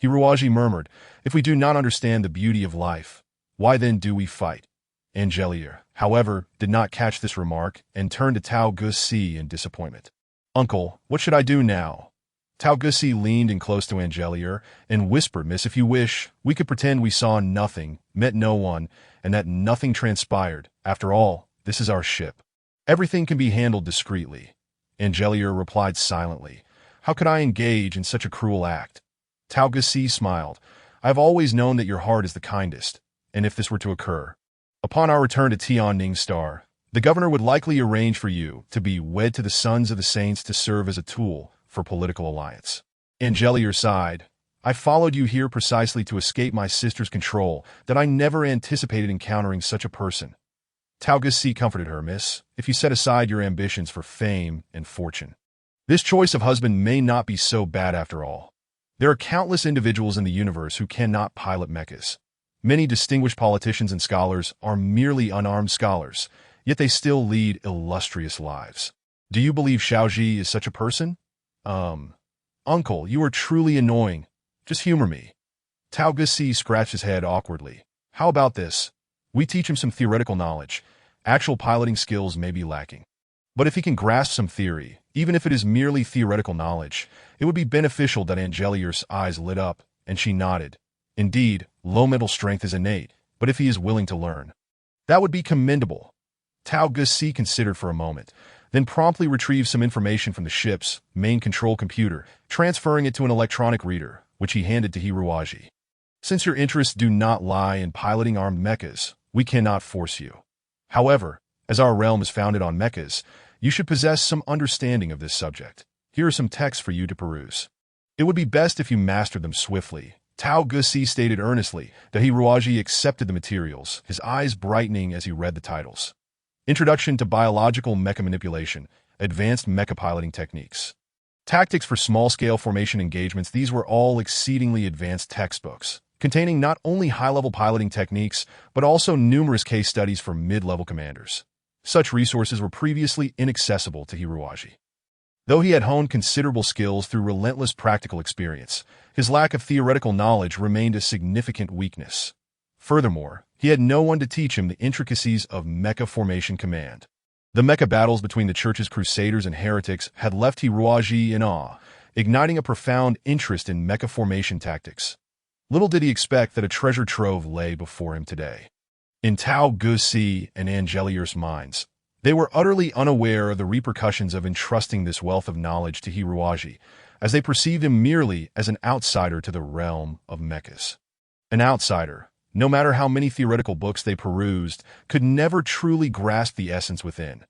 Hiruaji murmured, if we do not understand the beauty of life, why then do we fight? Angelier, however, did not catch this remark and turned to Tao Gusi in disappointment. Uncle, what should I do now? Tao Gusi leaned in close to Angelier and whispered, Miss, if you wish, we could pretend we saw nothing, met no one, and that nothing transpired. After all, this is our ship. Everything can be handled discreetly. Angelier replied silently. How could I engage in such a cruel act? Tao Gusi smiled. I have always known that your heart is the kindest. And if this were to occur, upon our return to Tianning Star, the governor would likely arrange for you to be wed to the sons of the saints to serve as a tool for political alliance. Angelier sighed. I followed you here precisely to escape my sister's control, that I never anticipated encountering such a person. Tao Gusi comforted her, Miss, if you set aside your ambitions for fame and fortune. This choice of husband may not be so bad after all. There are countless individuals in the universe who cannot pilot mechas. Many distinguished politicians and scholars are merely unarmed scholars, yet they still lead illustrious lives. Do you believe Xiaoji is such a person? Uncle, you are truly annoying. Just humor me. Tao Gusi scratched his head awkwardly. How about this? We teach him some theoretical knowledge. Actual piloting skills may be lacking. But if he can grasp some theory, even if it is merely theoretical knowledge, it would be beneficial. That Angelier's eyes lit up, and she nodded. Indeed, low mental strength is innate, but if he is willing to learn, that would be commendable. Tao Gusi considered for a moment, then promptly retrieved some information from the ship's main control computer, transferring it to an electronic reader, which he handed to Hiruaji. Since your interests do not lie in piloting armed mechas, we cannot force you. However, as our realm is founded on mechas, you should possess some understanding of this subject. Here are some texts for you to peruse. It would be best if you mastered them swiftly. Tao Gusi stated earnestly that Hiruaji accepted the materials, his eyes brightening as he read the titles. Introduction to Biological Mecha Manipulation, Advanced Mecha Piloting Techniques. Tactics for Small-Scale Formation Engagements. These were all exceedingly advanced textbooks, containing not only high-level piloting techniques, but also numerous case studies for mid-level commanders. Such resources were previously inaccessible to Hiruaji. Though he had honed considerable skills through relentless practical experience, his lack of theoretical knowledge remained a significant weakness. Furthermore, he had no one to teach him the intricacies of mecha formation command. The mecha battles between the church's crusaders and heretics had left Hiruaji in awe, igniting a profound interest in mecha formation tactics. Little did he expect that a treasure trove lay before him today. In Tao Gusi and Angelier's minds, they were utterly unaware of the repercussions of entrusting this wealth of knowledge to Hiruaji, as they perceived him merely as an outsider to the realm of mechas. An outsider, no matter how many theoretical books they perused, could never truly grasp the essence within.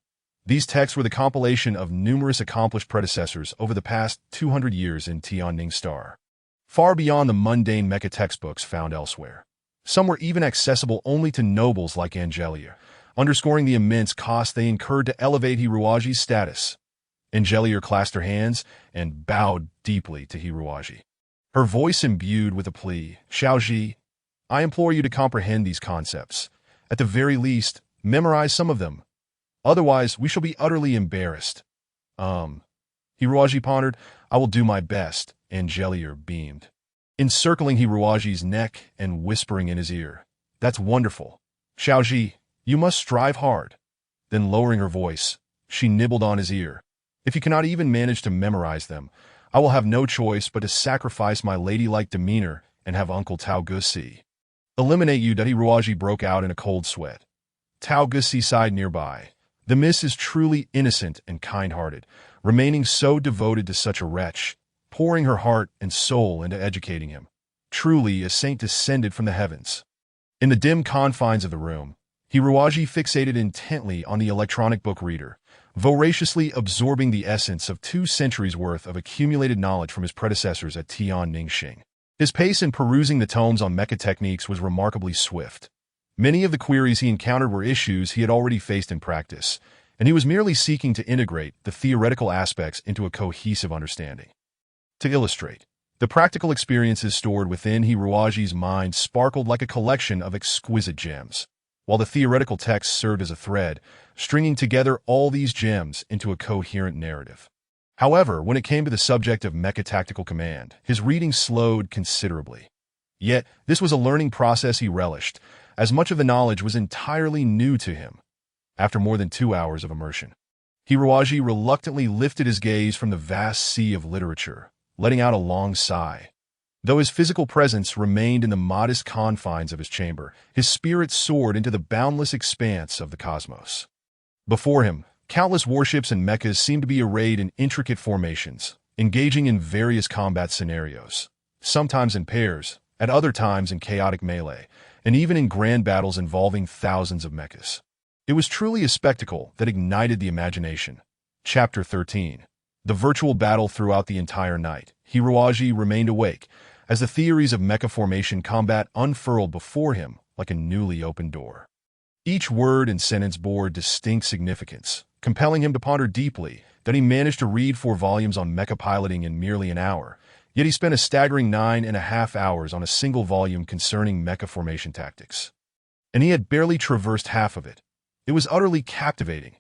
These texts were the compilation of numerous accomplished predecessors over the past 200 years in Tianning Star, far beyond the mundane mecha textbooks found elsewhere. Some were even accessible only to nobles like Angelier, underscoring the immense cost they incurred to elevate Hiruaji's status. Angelier clasped her hands and bowed deeply to Hiruaji. Her voice imbued with a plea. Xiaoji, I implore you to comprehend these concepts. At the very least, memorize some of them. Otherwise, we shall be utterly embarrassed. Hiruaji pondered. I will do my best, Angelier beamed, encircling Hiruaji's neck and whispering in his ear. That's wonderful. Xiaoji, you must strive hard. Then lowering her voice, she nibbled on his ear. If you cannot even manage to memorize them, I will have no choice but to sacrifice my ladylike demeanor and have Uncle Tao Gussi eliminate you. Hiruaji broke out in a cold sweat. Tao Gussi sighed nearby. The miss is truly innocent and kind-hearted, remaining so devoted to such a wretch, pouring her heart and soul into educating him. Truly a saint descended from the heavens. In the dim confines of the room, Hiruaji fixated intently on the electronic book reader, voraciously absorbing the essence of 2 centuries' worth of accumulated knowledge from his predecessors at Tian Ningxing. His pace in perusing the tomes on mecha techniques was remarkably swift. Many of the queries he encountered were issues he had already faced in practice, and he was merely seeking to integrate the theoretical aspects into a cohesive understanding. To illustrate, the practical experiences stored within Hiruaji's mind sparkled like a collection of exquisite gems, while the theoretical text served as a thread, stringing together all these gems into a coherent narrative. However, when it came to the subject of mecha tactical command, his reading slowed considerably. Yet, this was a learning process he relished, as much of the knowledge was entirely new to him. After more than 2 hours of immersion, Hiruaji reluctantly lifted his gaze from the vast sea of literature, letting out a long sigh. Though his physical presence remained in the modest confines of his chamber, his spirit soared into the boundless expanse of the cosmos. Before him, countless warships and mechas seemed to be arrayed in intricate formations, engaging in various combat scenarios, sometimes in pairs, at other times in chaotic melee, and even in grand battles involving thousands of mechas. It was truly a spectacle that ignited the imagination. Chapter 13. The virtual battle throughout the entire night. Hiruaji remained awake, as the theories of mecha formation combat unfurled before him like a newly opened door. Each word and sentence bore distinct significance, compelling him to ponder deeply. That he managed to read 4 volumes on mecha piloting in merely an hour, yet he spent a staggering 9.5 hours on a single volume concerning mecha formation tactics. And he had barely traversed half of it. It was utterly captivating.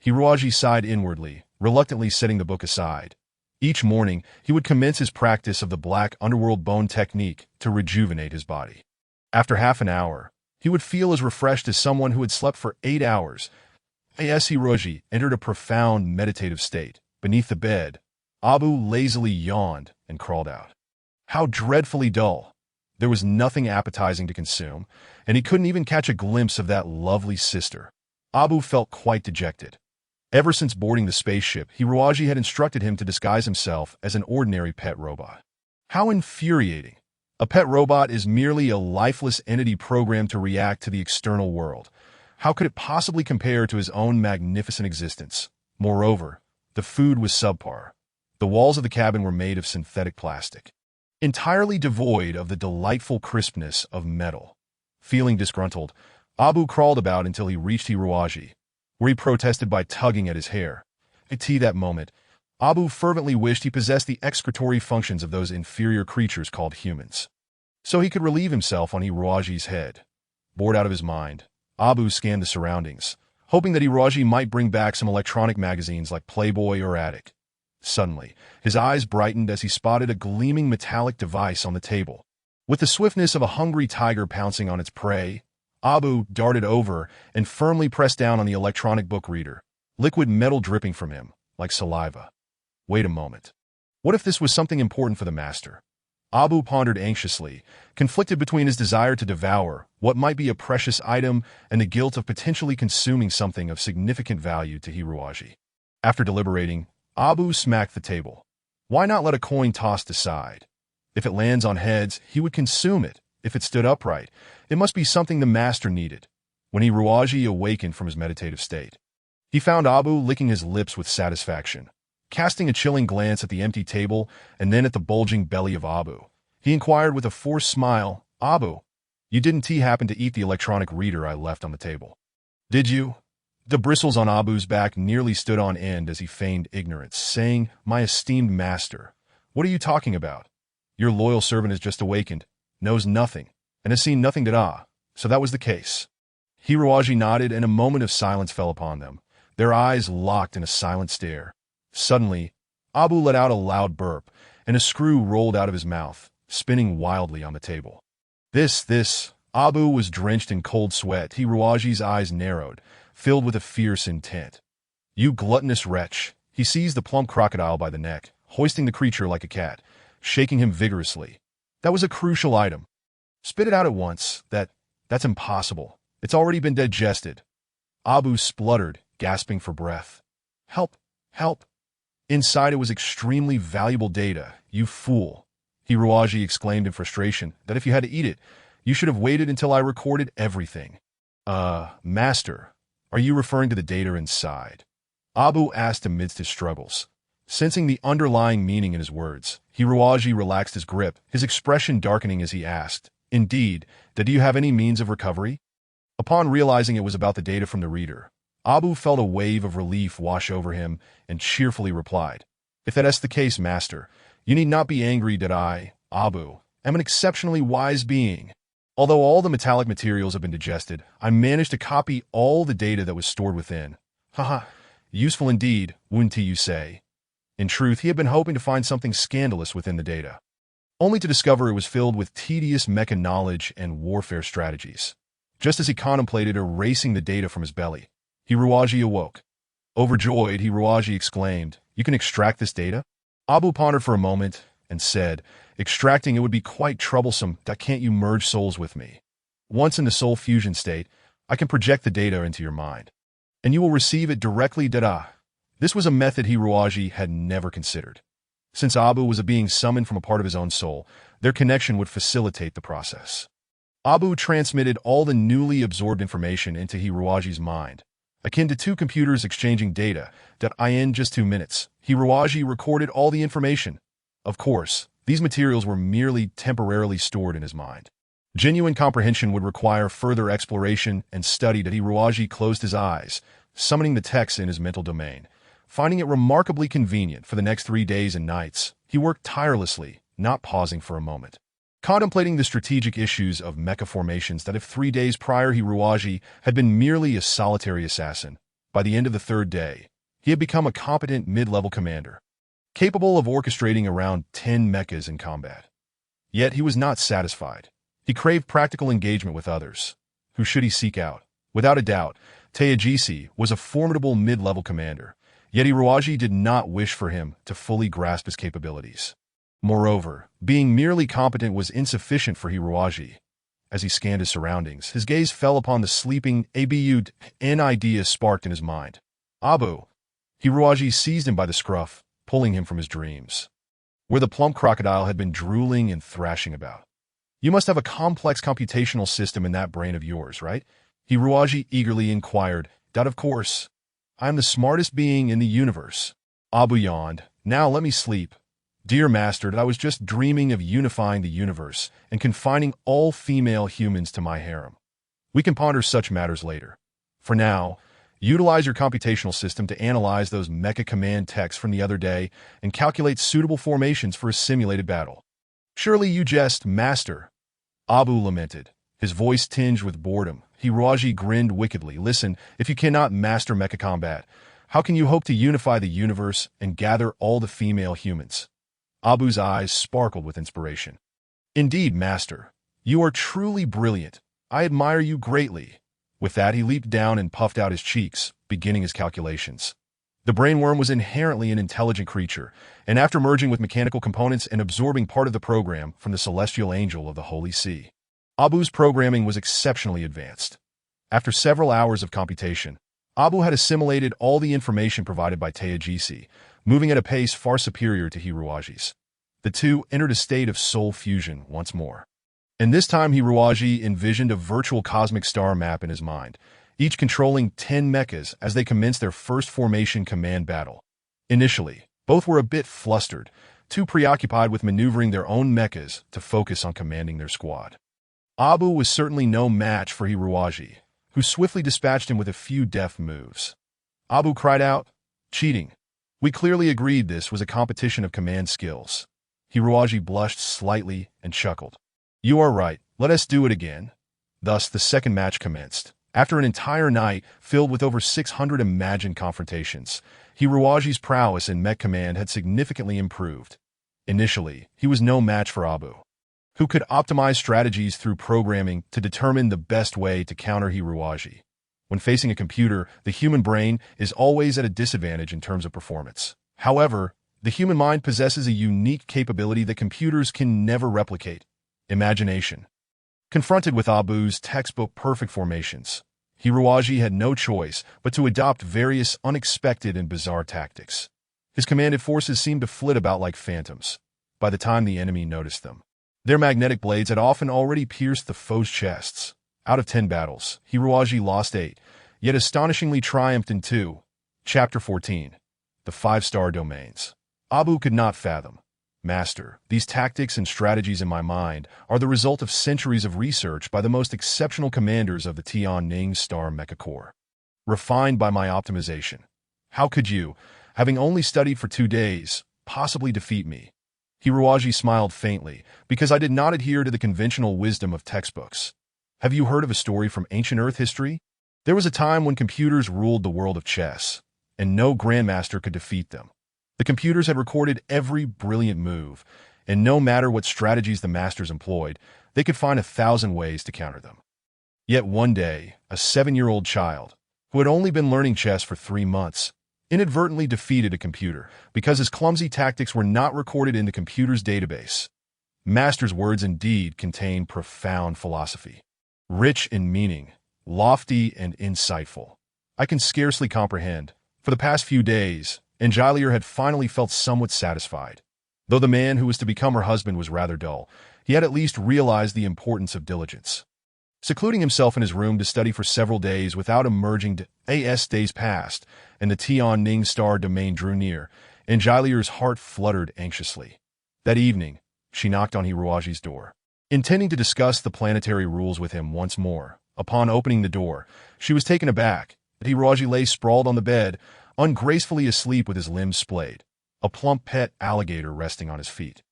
Hiruaji sighed inwardly, reluctantly setting the book aside. Each morning, he would commence his practice of the black underworld bone technique to rejuvenate his body. After half an hour, he would feel as refreshed as someone who had slept for 8 hours. As Hiruaji entered a profound meditative state. Beneath the bed, Abu lazily yawned and crawled out. How dreadfully dull. There was nothing appetizing to consume, and he couldn't even catch a glimpse of that lovely sister. Abu felt quite dejected. Ever since boarding the spaceship, Hiruaji had instructed him to disguise himself as an ordinary pet robot. How infuriating. A pet robot is merely a lifeless entity programmed to react to the external world. How could it possibly compare to his own magnificent existence? Moreover, the food was subpar. The walls of the cabin were made of synthetic plastic, entirely devoid of the delightful crispness of metal. Feeling disgruntled, Abu crawled about until he reached Hiruaji, where he protested by tugging at his hair. At that moment, Abu fervently wished he possessed the excretory functions of those inferior creatures called humans, so he could relieve himself on Hiruaji's head. Bored out of his mind, Abu scanned the surroundings, hoping that Hiruaji might bring back some electronic magazines like Playboy or Attic. Suddenly, his eyes brightened as he spotted a gleaming metallic device on the table. With the swiftness of a hungry tiger pouncing on its prey, Abu darted over and firmly pressed down on the electronic book reader, liquid metal dripping from him, like saliva. Wait a moment. What if this was something important for the master? Abu pondered anxiously, conflicted between his desire to devour what might be a precious item and the guilt of potentially consuming something of significant value to Hiruaji. After deliberating, Abu smacked the table. Why not let a coin toss decide? If it lands on heads, he would consume it. If it stood upright, it must be something the master needed. When Hiruaji awakened from his meditative state, he found Abu licking his lips with satisfaction. Casting a chilling glance at the empty table and then at the bulging belly of Abu, he inquired with a forced smile, Abu, you didn't happen to eat the electronic reader I left on the table? Did you? The bristles on Abu's back nearly stood on end as he feigned ignorance, saying, "My esteemed master, what are you talking about? Your loyal servant has just awakened, knows nothing, and has seen nothing so that was the case." Hiruaji nodded, and a moment of silence fell upon them, their eyes locked in a silent stare. Suddenly, Abu let out a loud burp, and a screw rolled out of his mouth, spinning wildly on the table. This, Abu was drenched in cold sweat. Hiruaji's eyes narrowed, filled with a fierce intent. "You gluttonous wretch!" He seized the plump crocodile by the neck, hoisting the creature like a cat, shaking him vigorously. "That was a crucial item. Spit it out at once. That's impossible. It's already been digested." Abu spluttered, gasping for breath. "Help! Help!" Inside it was extremely valuable data. "You fool!" Hiruaji exclaimed in frustration that if you had to eat it, you should have waited until I recorded everything. Master, are you referring to the data inside?" Abu asked amidst his struggles. Sensing the underlying meaning in his words, Hiruaji relaxed his grip, his expression darkening as he asked, "Indeed, do you have any means of recovery?" Upon realizing it was about the data from the reader, Abu felt a wave of relief wash over him and cheerfully replied, "If that is the case, master, you need not be angry that I, Abu, am an exceptionally wise being. Although all the metallic materials have been digested, I managed to copy all the data that was stored within. Haha, useful indeed, wouldn't you say?" In truth, he had been hoping to find something scandalous within the data, only to discover it was filled with tedious mecha knowledge and warfare strategies. Just as he contemplated erasing the data from his belly, Hiruaji awoke. Overjoyed, Hiruaji exclaimed, "You can extract this data?" Abu pondered for a moment and said, "Extracting it would be quite troublesome. Can't you merge souls with me? Once in the soul fusion state, I can project the data into your mind, and you will receive it directly. This was a method Hiruaji had never considered. Since Abu was a being summoned from a part of his own soul, their connection would facilitate the process. Abu transmitted all the newly absorbed information into Hiruaji's mind, akin to two computers exchanging data. In just 2 minutes, Hiruaji recorded all the information. Of course, these materials were merely temporarily stored in his mind. Genuine comprehension would require further exploration and study. Hiruaji closed his eyes, summoning the text in his mental domain. Finding it remarkably convenient for the next 3 days and nights, he worked tirelessly, not pausing for a moment, contemplating the strategic issues of mecha formations. If 3 days prior Hiruaji had been merely a solitary assassin, by the end of the 3rd day, he had become a competent mid-level commander, capable of orchestrating around 10 mechas in combat. Yet he was not satisfied. He craved practical engagement with others. Who should he seek out? Without a doubt, Teijisi was a formidable mid-level commander, yet Hiruaji did not wish for him to fully grasp his capabilities. Moreover, being merely competent was insufficient for Hiruaji. As he scanned his surroundings, his gaze fell upon the sleeping Abu. An idea sparked in his mind. "Abu!" Hiruaji seized him by the scruff, pulling him from his dreams, where the plump crocodile had been drooling and thrashing about. "You must have a complex computational system in that brain of yours, right?" Hiruaji eagerly inquired. "Of course. I am the smartest being in the universe." Abu yawned. "Now let me sleep. Dear master, I was just dreaming of unifying the universe and confining all female humans to my harem. We can ponder such matters later. For now, utilize your computational system to analyze those mecha command texts from the other day and calculate suitable formations for a simulated battle." "Surely you jest, master," Abu lamented, his voice tinged with boredom. Hiruaji grinned wickedly. "Listen, if you cannot master mecha combat, how can you hope to unify the universe and gather all the female humans?" Abu's eyes sparkled with inspiration. "Indeed, master, you are truly brilliant. I admire you greatly." With that, he leaped down and puffed out his cheeks, beginning his calculations. The brainworm was inherently an intelligent creature, and after merging with mechanical components and absorbing part of the program from the celestial angel of the Holy See, Abu's programming was exceptionally advanced. After several hours of computation, Abu had assimilated all the information provided by Teijisi, moving at a pace far superior to Hiruaji's. The two entered a state of soul fusion once more. And this time Hiruaji envisioned a virtual cosmic star map in his mind, each controlling 10 mechas as they commenced their first formation command battle. Initially, both were a bit flustered, too preoccupied with maneuvering their own mechas to focus on commanding their squad. Abu was certainly no match for Hiruaji, who swiftly dispatched him with a few deft moves. Abu cried out, "Cheating." We clearly agreed this was a competition of command skills. Hiruaji blushed slightly and chuckled. "You are right, let us do it again." Thus, the second match commenced. After an entire night filled with over 600 imagined confrontations, Hiruaji's prowess in mech command had significantly improved. Initially, he was no match for Abu, who could optimize strategies through programming to determine the best way to counter Hiruaji. When facing a computer, the human brain is always at a disadvantage in terms of performance. However, the human mind possesses a unique capability that computers can never replicate: imagination. Confronted with Abu's textbook perfect formations, Hiruaji had no choice but to adopt various unexpected and bizarre tactics. His commanded forces seemed to flit about like phantoms by the time the enemy noticed them. Their magnetic blades had often already pierced the foe's chests. Out of 10 battles, Hiruaji lost 8, yet astonishingly triumphed in 2. Chapter 14. The 5-Star Domains. Abu could not fathom. "Master, these tactics and strategies in my mind are the result of centuries of research by the most exceptional commanders of the Tianning Star Mecha Corps, refined by my optimization. How could you, having only studied for 2 days, possibly defeat me?" Hiruaji smiled faintly, because I did not adhere to the conventional wisdom of textbooks. Have you heard of a story from ancient Earth history? There was a time when computers ruled the world of chess, and no grandmaster could defeat them. The computers had recorded every brilliant move, and no matter what strategies the masters employed, they could find 1,000 ways to counter them. Yet one day, a 7-year-old child, who had only been learning chess for 3 months, inadvertently defeated a computer because his clumsy tactics were not recorded in the computer's database. Master's words indeed contain profound philosophy, rich in meaning, lofty and insightful. I can scarcely comprehend. For the past few days, Angelier had finally felt somewhat satisfied. Though the man who was to become her husband was rather dull, he had at least realized the importance of diligence. Secluding himself in his room to study for several days without emerging to days passed, and the Tianning Star Domain drew near, Angelier's heart fluttered anxiously. That evening, she knocked on Hiruaji's door, intending to discuss the planetary rules with him once more. Upon opening the door, she was taken aback that Hiruaji lay sprawled on the bed, ungracefully asleep with his limbs splayed, a plump pet alligator resting on his feet.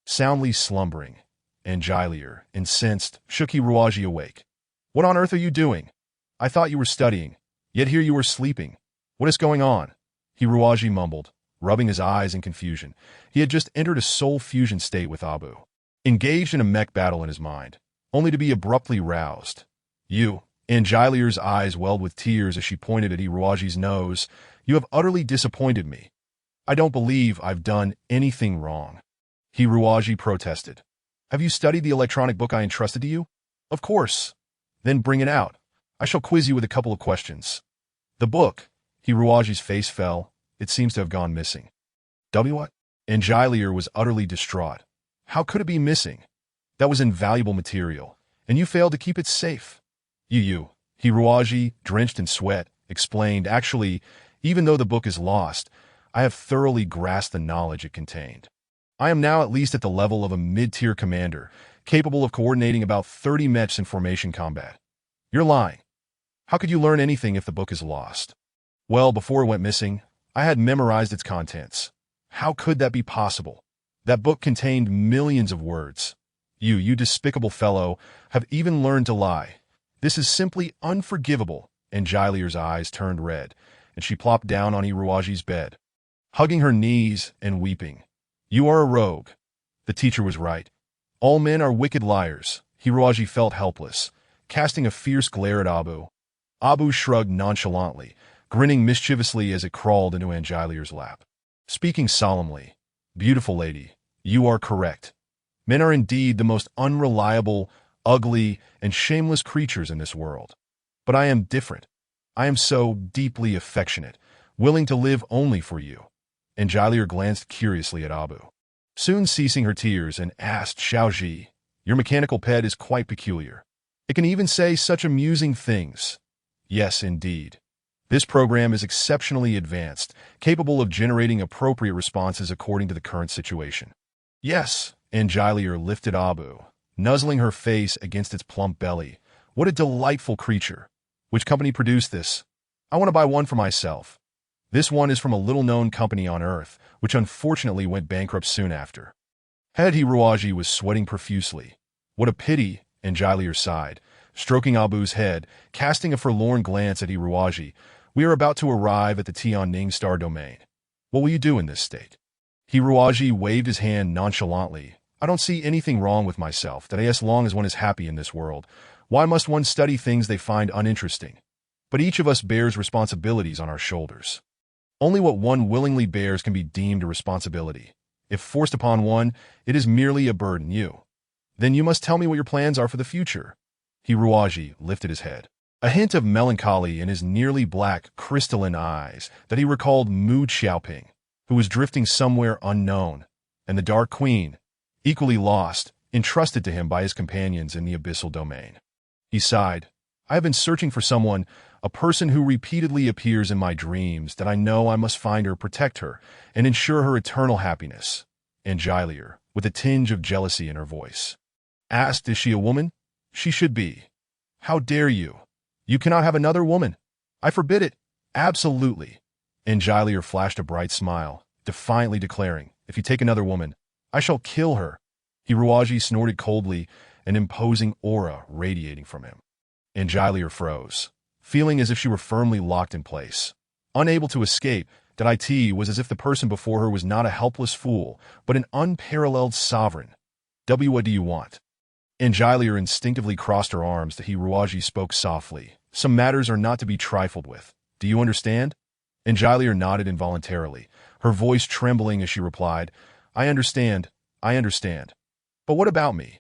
Soundly slumbering, Angelier, incensed, shook Hiruaji awake. "What on earth are you doing? I thought you were studying, yet here you are sleeping. What is going on?" Hiruaji mumbled, rubbing his eyes in confusion. He had just entered a soul fusion state with Abu, engaged in a mech battle in his mind, only to be abruptly roused. "You," Angelier's eyes welled with tears as she pointed at Hiruaji's nose, "you have utterly disappointed me. I don't believe I've done anything wrong." Hiruaji protested. "Have you studied the electronic book I entrusted to you?" "Of course." "Then bring it out. I shall quiz you with a couple of questions." "The book." Hiruaji's face fell. It seems to have gone missing. What? Angelier was utterly distraught. How could it be missing? That was invaluable material, and you failed to keep it safe. You. Hiruaji, drenched in sweat, explained, "Actually, even though the book is lost, I have thoroughly grasped the knowledge it contained. I am now at least at the level of a mid-tier commander, capable of coordinating about 30 mechs in formation combat." "You're lying. How could you learn anything if the book is lost?" "Well, before it went missing, I had memorized its contents." "How could that be possible? That book contained millions of words. You despicable fellow, have even learned to lie. This is simply unforgivable." Angelier's eyes turned red, and she plopped down on Hiruaji's bed, hugging her knees and weeping. "You are a rogue." The teacher was right. All men are wicked liars. Hiruaji felt helpless, casting a fierce glare at Abu. Abu shrugged nonchalantly, grinning mischievously as it crawled into Angelier's lap. Speaking solemnly, "Beautiful lady, you are correct. Men are indeed the most unreliable, ugly, and shameless creatures in this world. But I am different. I am so deeply affectionate, willing to live only for you." Angelier glanced curiously at Abu, soon ceasing her tears, and asked, "Xiaoji, your mechanical pet is quite peculiar. It can even say such amusing things." "Yes, indeed. This program is exceptionally advanced, capable of generating appropriate responses according to the current situation." "Yes." Angelier lifted Abu, nuzzling her face against its plump belly. "What a delightful creature. Which company produced this? I want to buy one for myself. This one is from a little-known company on Earth, which unfortunately went bankrupt soon after. Head Hiruaji was sweating profusely. What a pity, Enjilier sighed, stroking Abu's head, casting a forlorn glance at Hiruaji. We are about to arrive at the Tianning star domain. What will you do in this state? Hiruaji waved his hand nonchalantly. I don't see anything wrong with myself, that as long as one is happy in this world. Why must one study things they find uninteresting? But each of us bears responsibilities on our shoulders. Only what one willingly bears can be deemed a responsibility. If forced upon one, it is merely a burden. Then you must tell me what your plans are for the future. Hiruaji lifted his head. A hint of melancholy in his nearly black, crystalline eyes that he recalled Mu Xiaoping, who was drifting somewhere unknown, and the Dark Queen, equally lost, entrusted to him by his companions in the abyssal domain. He sighed. I have been searching for someone, a person who repeatedly appears in my dreams, that I know I must find her, protect her, and ensure her eternal happiness. Enjilier, with a tinge of jealousy in her voice, asked, is she a woman? She should be. How dare you? You cannot have another woman. I forbid it. Absolutely. Enjilier flashed a bright smile, defiantly declaring, if you take another woman, I shall kill her. Hiruaji snorted coldly, an imposing aura radiating from him. Enjilier froze, feeling as if she were firmly locked in place. Unable to escape, that it was as if the person before her was not a helpless fool, but an unparalleled sovereign. What do you want? Enjilier instinctively crossed her arms. To Hiruaji spoke softly. Some matters are not to be trifled with. Do you understand? Enjilier nodded involuntarily, her voice trembling as she replied, I understand. But what about me?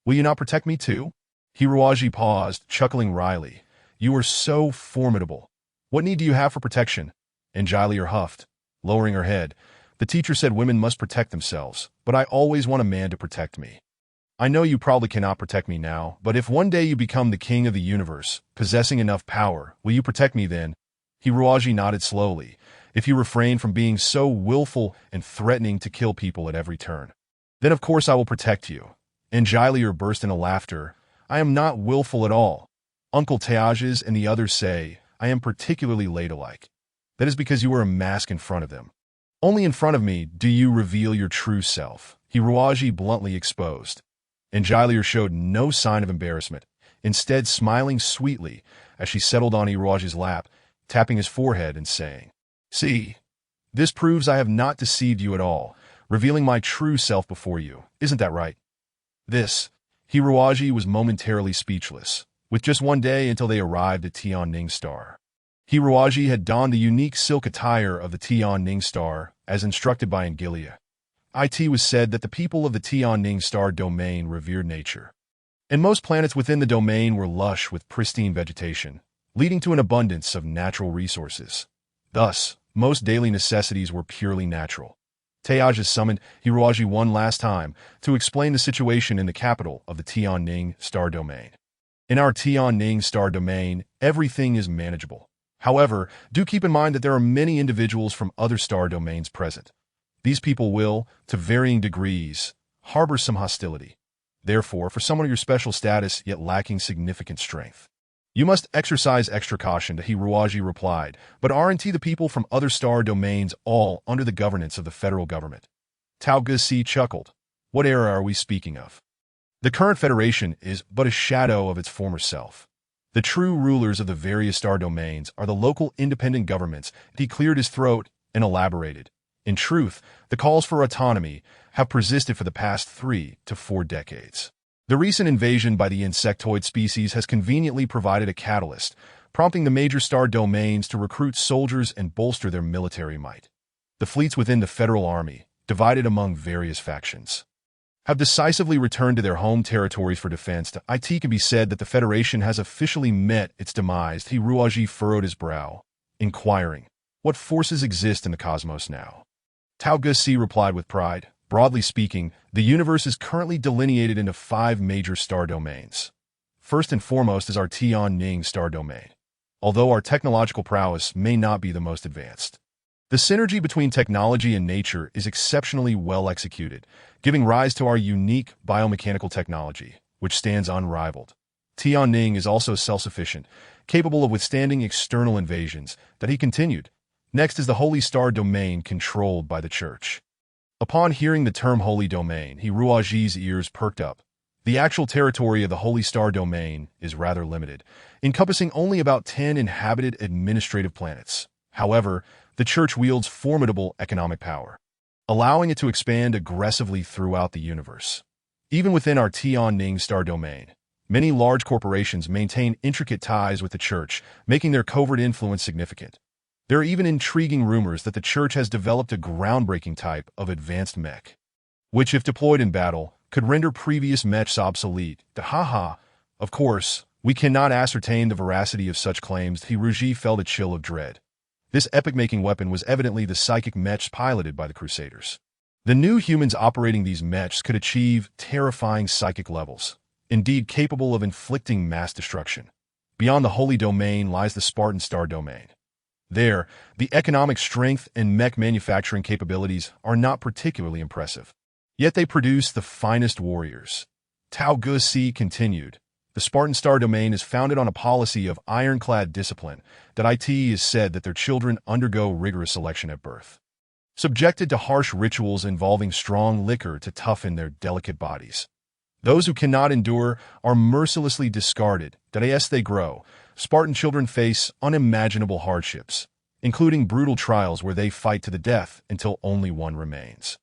Will you not protect me too? Hiruaji paused, chuckling wryly. You are so formidable. What need do you have for protection? Enjilier huffed, lowering her head. The teacher said women must protect themselves, but I always want a man to protect me. I know you probably cannot protect me now, but if one day you become the king of the universe, possessing enough power, will you protect me then? Hiruaji nodded slowly. If you refrain from being so willful and threatening to kill people at every turn, then of course I will protect you. Enjilier burst into laughter. I am not willful at all. Uncle Teages and the others say I am particularly ladylike. That is because you wear a mask in front of them. Only in front of me do you reveal your true self. Hiruaji bluntly exposed. Enjilier showed no sign of embarrassment, instead smiling sweetly as she settled on Hiruaji's lap, tapping his forehead and saying, See, this proves I have not deceived you at all, revealing my true self before you. Isn't that right? Hiruaji was momentarily speechless, with just one day until they arrived at Tianning Star. Hiruaji had donned the unique silk attire of the Tianning Star, as instructed by Engilia. It was said that the people of the Tianning Star domain revered nature, and most planets within the domain were lush with pristine vegetation, leading to an abundance of natural resources. Thus, most daily necessities were purely natural. Teages summoned Hiruaji one last time to explain the situation in the capital of the Tianning Star domain. In our Tianning Star domain, everything is manageable. However, do keep in mind that there are many individuals from other star domains present. These people will, to varying degrees, harbor some hostility. Therefore, for someone of your special status yet lacking significant strength, you must exercise extra caution, Hiruaji replied. But aren't the people from other star domains all under the governance of the federal government? Tao Gusi chuckled. What era are we speaking of? The current federation is but a shadow of its former self. The true rulers of the various star domains are the local independent governments. He cleared his throat and elaborated. In truth, the calls for autonomy have persisted for the past 3 to 4 decades. The recent invasion by the insectoid species has conveniently provided a catalyst, prompting the major star domains to recruit soldiers and bolster their military might. The fleets within the federal army, divided among various factions, have decisively returned to their home territories for defense. It can be said that the Federation has officially met its demise. Hiruaji furrowed his brow, inquiring, what forces exist in the cosmos now? Tao Gusi replied with pride. Broadly speaking, the universe is currently delineated into 5 major star domains. First and foremost is our Tianning star domain. Although our technological prowess may not be the most advanced, the synergy between technology and nature is exceptionally well executed, giving rise to our unique biomechanical technology, which stands unrivaled. Tianning is also self-sufficient, capable of withstanding external invasions, that he continued. Next is the Holy Star domain controlled by the Church. Upon hearing the term Holy Domain, Ruaji's ears perked up. The actual territory of the Holy Star domain is rather limited, encompassing only about 10 inhabited administrative planets. However, the Church wields formidable economic power, allowing it to expand aggressively throughout the universe. Even within our Tianning star domain, many large corporations maintain intricate ties with the Church, making their covert influence significant. There are even intriguing rumors that the Church has developed a groundbreaking type of advanced mech, which, if deployed in battle, could render previous mechs obsolete. Of course, we cannot ascertain the veracity of such claims. Hiruji felt a chill of dread. This epic-making weapon was evidently the psychic mechs piloted by the Crusaders. The new humans operating these mechs could achieve terrifying psychic levels, indeed capable of inflicting mass destruction. Beyond the Holy Domain lies the Spartan Star Domain. There, the economic strength and mech manufacturing capabilities are not particularly impressive. Yet they produce the finest warriors. Tao Gusi continued. The Spartan Star Domain is founded on a policy of ironclad discipline that it is said that their children undergo rigorous selection at birth, subjected to harsh rituals involving strong liquor to toughen their delicate bodies. Those who cannot endure are mercilessly discarded. As they grow, Spartan children face unimaginable hardships, including brutal trials where they fight to the death until only one remains.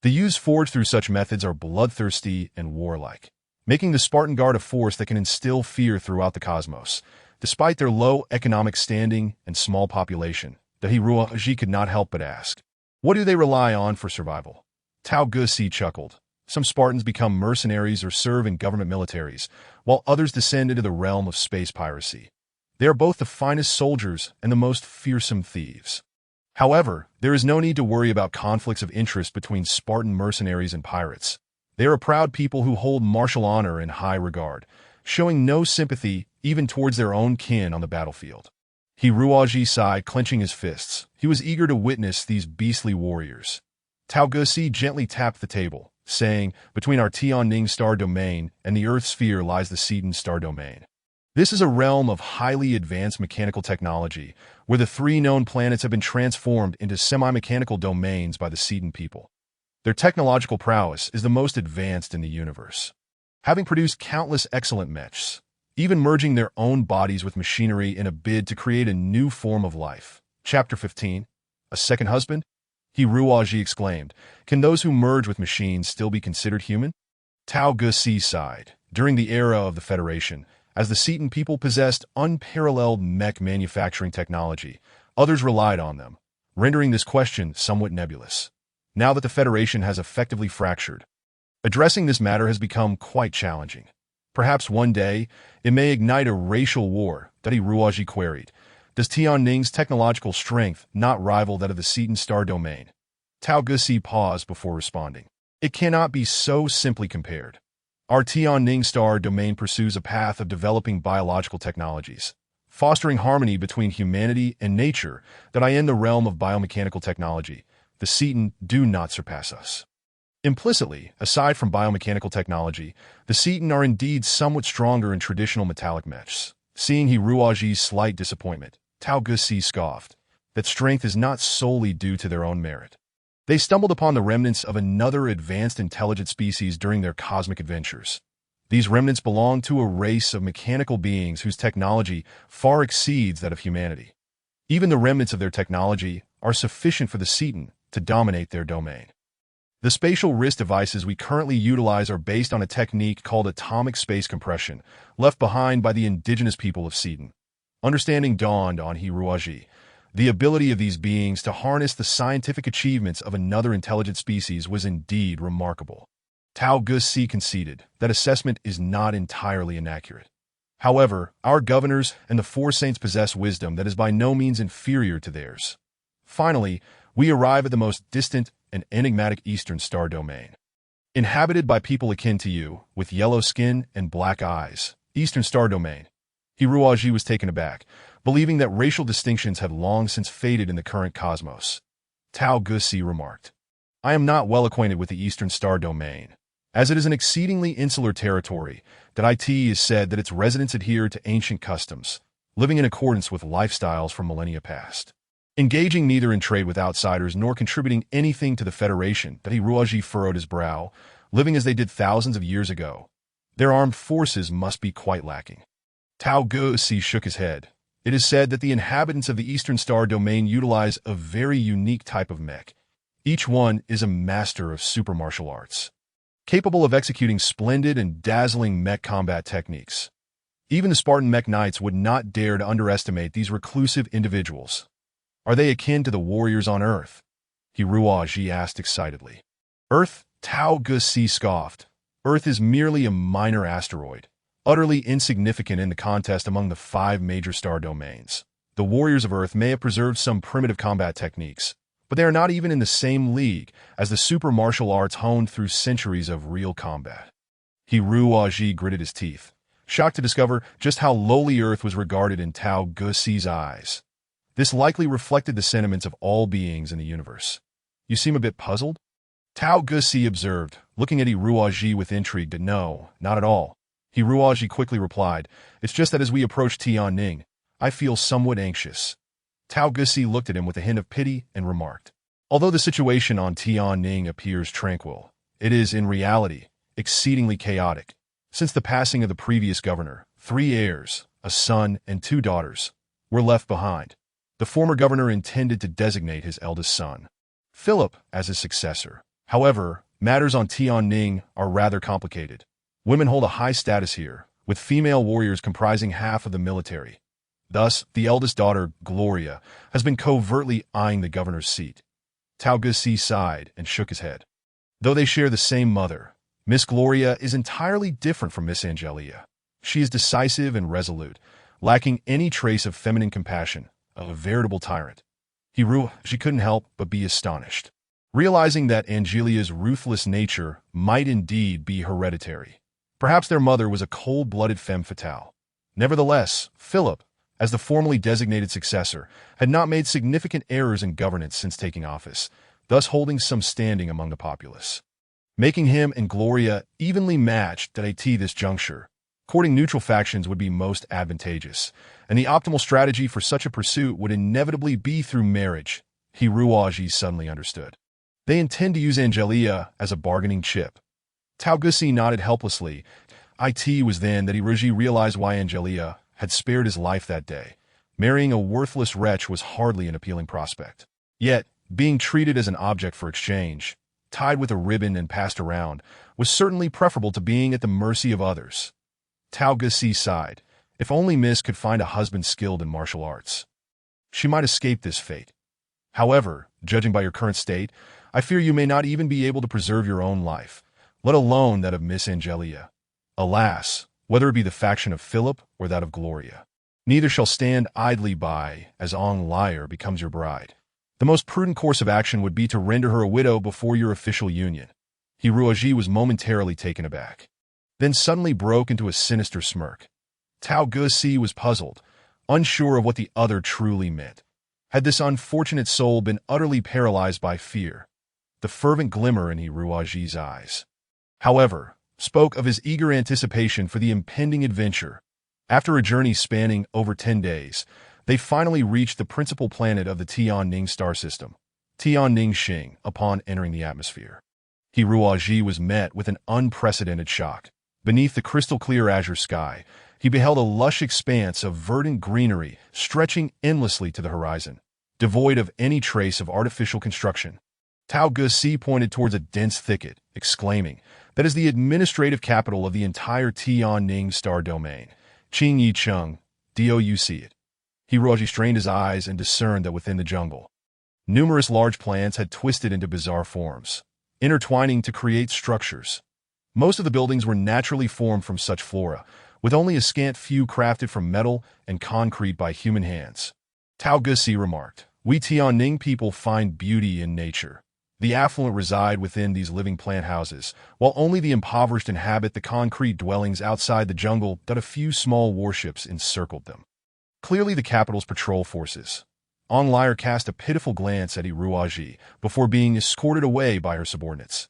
The youths forged through such methods are bloodthirsty and warlike, making the Spartan Guard a force that can instill fear throughout the cosmos. Despite their low economic standing and small population, Ruaji could not help but ask, what do they rely on for survival? Tao Gusi chuckled. Some Spartans become mercenaries or serve in government militaries, while others descend into the realm of space piracy. They are both the finest soldiers and the most fearsome thieves. However, there is no need to worry about conflicts of interest between Spartan mercenaries and pirates. They are a proud people who hold martial honor in high regard, showing no sympathy even towards their own kin on the battlefield. Ruaji sighed, clenching his fists. He was eager to witness these beastly warriors. Tao Gusi gently tapped the table, saying, between our Tianning star domain and the Earth sphere lies the Seton star domain. This is a realm of highly advanced mechanical technology, where the 3 known planets have been transformed into semi-mechanical domains by the Seton people. Their technological prowess is the most advanced in the universe, having produced countless excellent mechs, even merging their own bodies with machinery in a bid to create a new form of life. Chapter 15. A second husband? Ruaji exclaimed. Can those who merge with machines still be considered human? Tao Gusi sighed. During the era of the Federation, as the Seton people possessed unparalleled mech manufacturing technology, others relied on them, rendering this question somewhat nebulous. Now that the Federation has effectively fractured, addressing this matter has become quite challenging. Perhaps one day, it may ignite a racial war, Ruaji queried. Does Tianning's technological strength not rival that of the Seton star domain? Tao Gusi paused before responding. It cannot be so simply compared. Our Tianning star domain pursues a path of developing biological technologies, fostering harmony between humanity and nature in the realm of biomechanical technology. The Seton do not surpass us. Implicitly, aside from biomechanical technology, the Seton are indeed somewhat stronger in traditional metallic mechs. Seeing Ruaji's slight disappointment, Tao Gusi scoffed. That strength is not solely due to their own merit. They stumbled upon the remnants of another advanced intelligent species during their cosmic adventures. These remnants belong to a race of mechanical beings whose technology far exceeds that of humanity. Even the remnants of their technology are sufficient for the Seton to dominate their domain. The spatial wrist devices we currently utilize are based on a technique called atomic space compression, left behind by the indigenous people of Seton. Understanding dawned on Ruaji. The ability of these beings to harness the scientific achievements of another intelligent species was indeed remarkable. Tao Gusi conceded that assessment is not entirely inaccurate. However, our governors and the Four Saints possess wisdom that is by no means inferior to theirs. Finally, we arrive at the most distant and enigmatic Eastern star domain. Inhabited by people akin to you, with yellow skin and black eyes, Eastern star domain. Ruaji was taken aback, believing that racial distinctions had long since faded in the current cosmos. Tao Gusi remarked, I am not well acquainted with the Eastern star domain. As it is an exceedingly insular territory, that it is said that its residents adhere to ancient customs, living in accordance with lifestyles from millennia past. Engaging neither in trade with outsiders nor contributing anything to the Federation, that Ruaji furrowed his brow, living as they did thousands of years ago. Their armed forces must be quite lacking. Tao Gusi shook his head. It is said that the inhabitants of the Eastern Star Domain utilize a very unique type of mech. Each one is a master of super martial arts, capable of executing splendid and dazzling mech combat techniques. Even the Spartan mech knights would not dare to underestimate these reclusive individuals. Are they akin to the warriors on Earth? Hiruaji asked excitedly. Earth? Tao Gusi scoffed. Earth is merely a minor asteroid, utterly insignificant in the contest among the 5 major star domains. The warriors of Earth may have preserved some primitive combat techniques, but they are not even in the same league as the super martial arts honed through centuries of real combat. Hiruaji gritted his teeth, shocked to discover just how lowly Earth was regarded in Tao Gusi's eyes. This likely reflected the sentiments of all beings in the universe. You seem a bit puzzled? Tao Gusi observed, looking at Hiruaji with intrigue. No, not at all. Hiruaji quickly replied, it's just that as we approach Tianning, I feel somewhat anxious. Tao Gusi looked at him with a hint of pity and remarked, although the situation on Tianning appears tranquil, it is, in reality, exceedingly chaotic. Since the passing of the previous governor, 3 heirs, a son and 2 daughters, were left behind. The former governor intended to designate his eldest son, Philip, as his successor. However, matters on Tianning are rather complicated. Women hold a high status here, with female warriors comprising half of the military. Thus, the eldest daughter, Gloria, has been covertly eyeing the governor's seat. Tao Gusi sighed and shook his head. Though they share the same mother, Miss Gloria is entirely different from Miss Angelia. She is decisive and resolute, lacking any trace of feminine compassion, a veritable tyrant. She couldn't help but be astonished, realizing that Angelia's ruthless nature might indeed be hereditary. Perhaps their mother was a cold-blooded femme fatale. Nevertheless, Philip, as the formally designated successor, had not made significant errors in governance since taking office, thus holding some standing among the populace. Making him and Gloria evenly matched at this juncture, courting neutral factions would be most advantageous, and the optimal strategy for such a pursuit would inevitably be through marriage. Hiruaji suddenly understood. They intend to use Angelia as a bargaining chip. Tao Gusi nodded helplessly. It was then that Hiruaji realized why Angelia had spared his life that day. Marrying a worthless wretch was hardly an appealing prospect. Yet, being treated as an object for exchange, tied with a ribbon and passed around, was certainly preferable to being at the mercy of others. Tao Gusi sighed. If only Miss could find a husband skilled in martial arts, she might escape this fate. However, judging by your current state, I fear you may not even be able to preserve your own life, let alone that of Miss Angelia. Alas, whether it be the faction of Philip or that of Gloria, neither shall stand idly by as Ong Lyre becomes your bride. The most prudent course of action would be to render her a widow before your official union. Hiruaji was momentarily taken aback, then suddenly broke into a sinister smirk. Tao Gusi was puzzled, unsure of what the other truly meant. Had this unfortunate soul been utterly paralyzed by fear? The fervent glimmer in Hiruaji's eyes, however, spoke of his eager anticipation for the impending adventure. After a journey spanning over 10 days, they finally reached the principal planet of the Tianning star system, Tianning Xing. Upon entering the atmosphere, Hiruaji was met with an unprecedented shock. Beneath the crystal-clear azure sky, he beheld a lush expanse of verdant greenery stretching endlessly to the horizon, devoid of any trace of artificial construction. Tao Gusi pointed towards a dense thicket, exclaiming, "That is the administrative capital of the entire Tianning star domain. Qing Yi Chung, do you see it?" Hiruaji strained his eyes and discerned that within the jungle, numerous large plants had twisted into bizarre forms, intertwining to create structures. Most of the buildings were naturally formed from such flora, with only a scant few crafted from metal and concrete by human hands. Tao Gusi remarked, "We Tianning people find beauty in nature. The affluent reside within these living plant houses, while only the impoverished inhabit the concrete dwellings outside the jungle that a few small warships encircled them." Clearly the capital's patrol forces. Ong Lyre cast a pitiful glance at Hiruaji before being escorted away by her subordinates.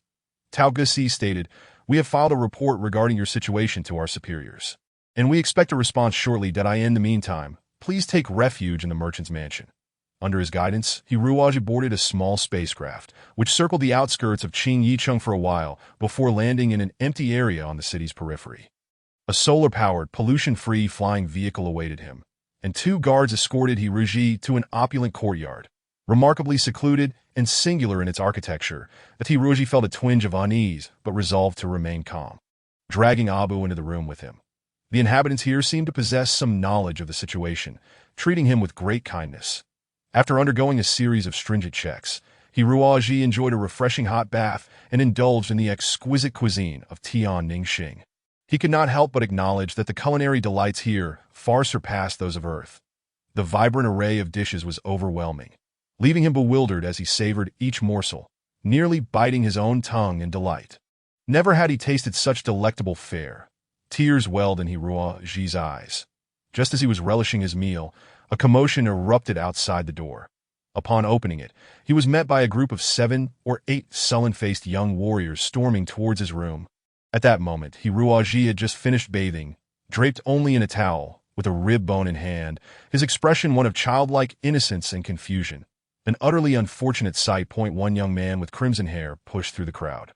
Tao Gusi stated, We have filed a report regarding your situation to our superiors, and we expect a response shortly. In the meantime, please take refuge in the merchant's mansion. Under his guidance, Hiruaji boarded a small spacecraft, which circled the outskirts of Qing Yicheng for a while before landing in an empty area on the city's periphery. A solar-powered, pollution-free flying vehicle awaited him, and 2 guards escorted Hiruji to an opulent courtyard, remarkably secluded and singular in its architecture, that Hiruji felt a twinge of unease but resolved to remain calm. Dragging Abu into the room with him, the inhabitants here seemed to possess some knowledge of the situation, treating him with great kindness. After undergoing a series of stringent checks, Hiruaji enjoyed a refreshing hot bath and indulged in the exquisite cuisine of Tian Ningxing. He could not help but acknowledge that the culinary delights here far surpassed those of Earth. The vibrant array of dishes was overwhelming, leaving him bewildered as he savored each morsel, nearly biting his own tongue in delight. Never had he tasted such delectable fare. Tears welled in Hiruaji's eyes. Just as he was relishing his meal, a commotion erupted outside the door. Upon opening it, he was met by a group of 7 or 8 sullen-faced young warriors storming towards his room. At that moment, Hiruaji had just finished bathing, draped only in a towel, with a rib bone in hand, his expression one of childlike innocence and confusion. An utterly unfortunate sight. One young man with crimson hair pushed through the crowd,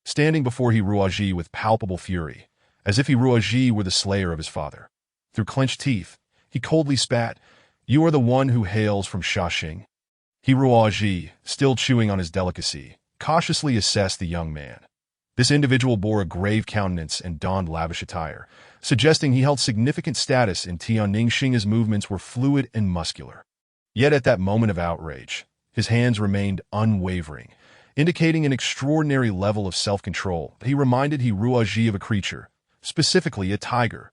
standing before Hiruaji with palpable fury, as if Hiruaji were the slayer of his father. Through clenched teeth, he coldly spat, "You are the one who hails from Shaxing." Hiruaji, still chewing on his delicacy, cautiously assessed the young man. This individual bore a grave countenance and donned lavish attire, suggesting he held significant status in Tian Ningxing. His movements were fluid and muscular. Yet at that moment of outrage, his hands remained unwavering, indicating an extraordinary level of self-control. He reminded Hiruaji of a creature, specifically a tiger.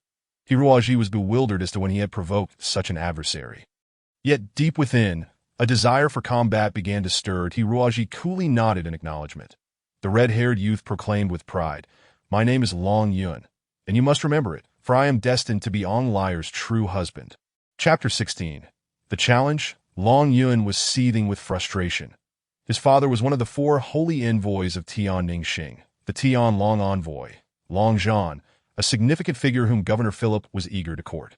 Hiruaji was bewildered as to when he had provoked such an adversary. Yet deep within, a desire for combat began to stir. Hiruaji coolly nodded in acknowledgement. The red-haired youth proclaimed with pride, "My name is Long Yun, and you must remember it, for I am destined to be Ong Liar's true husband." Chapter 16. The Challenge. Long Yun was seething with frustration. His father was one of the 4 holy envoys of Tian Ningxing, the Tian Long envoy, Long Zhan, a significant figure whom Governor Philip was eager to court.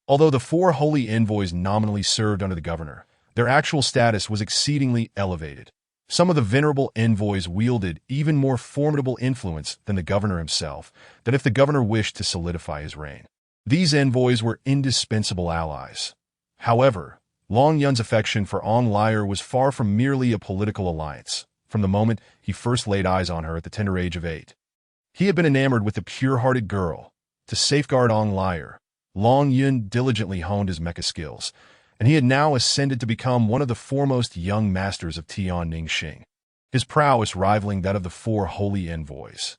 Although the 4 holy envoys nominally served under the governor, their actual status was exceedingly elevated. Some of the venerable envoys wielded even more formidable influence than the governor himself, that if the governor wished to solidify his reign. These envoys were indispensable allies. However, Long Yun's affection for Ong Liar was far from merely a political alliance. From the moment he first laid eyes on her at the tender age of 8, he had been enamored with the pure-hearted girl. To safeguard Ong Liar, Long Yun diligently honed his mecha skills, and he had now ascended to become one of the foremost young masters of Tian Ningxing, his prowess rivaling that of the 4 holy envoys.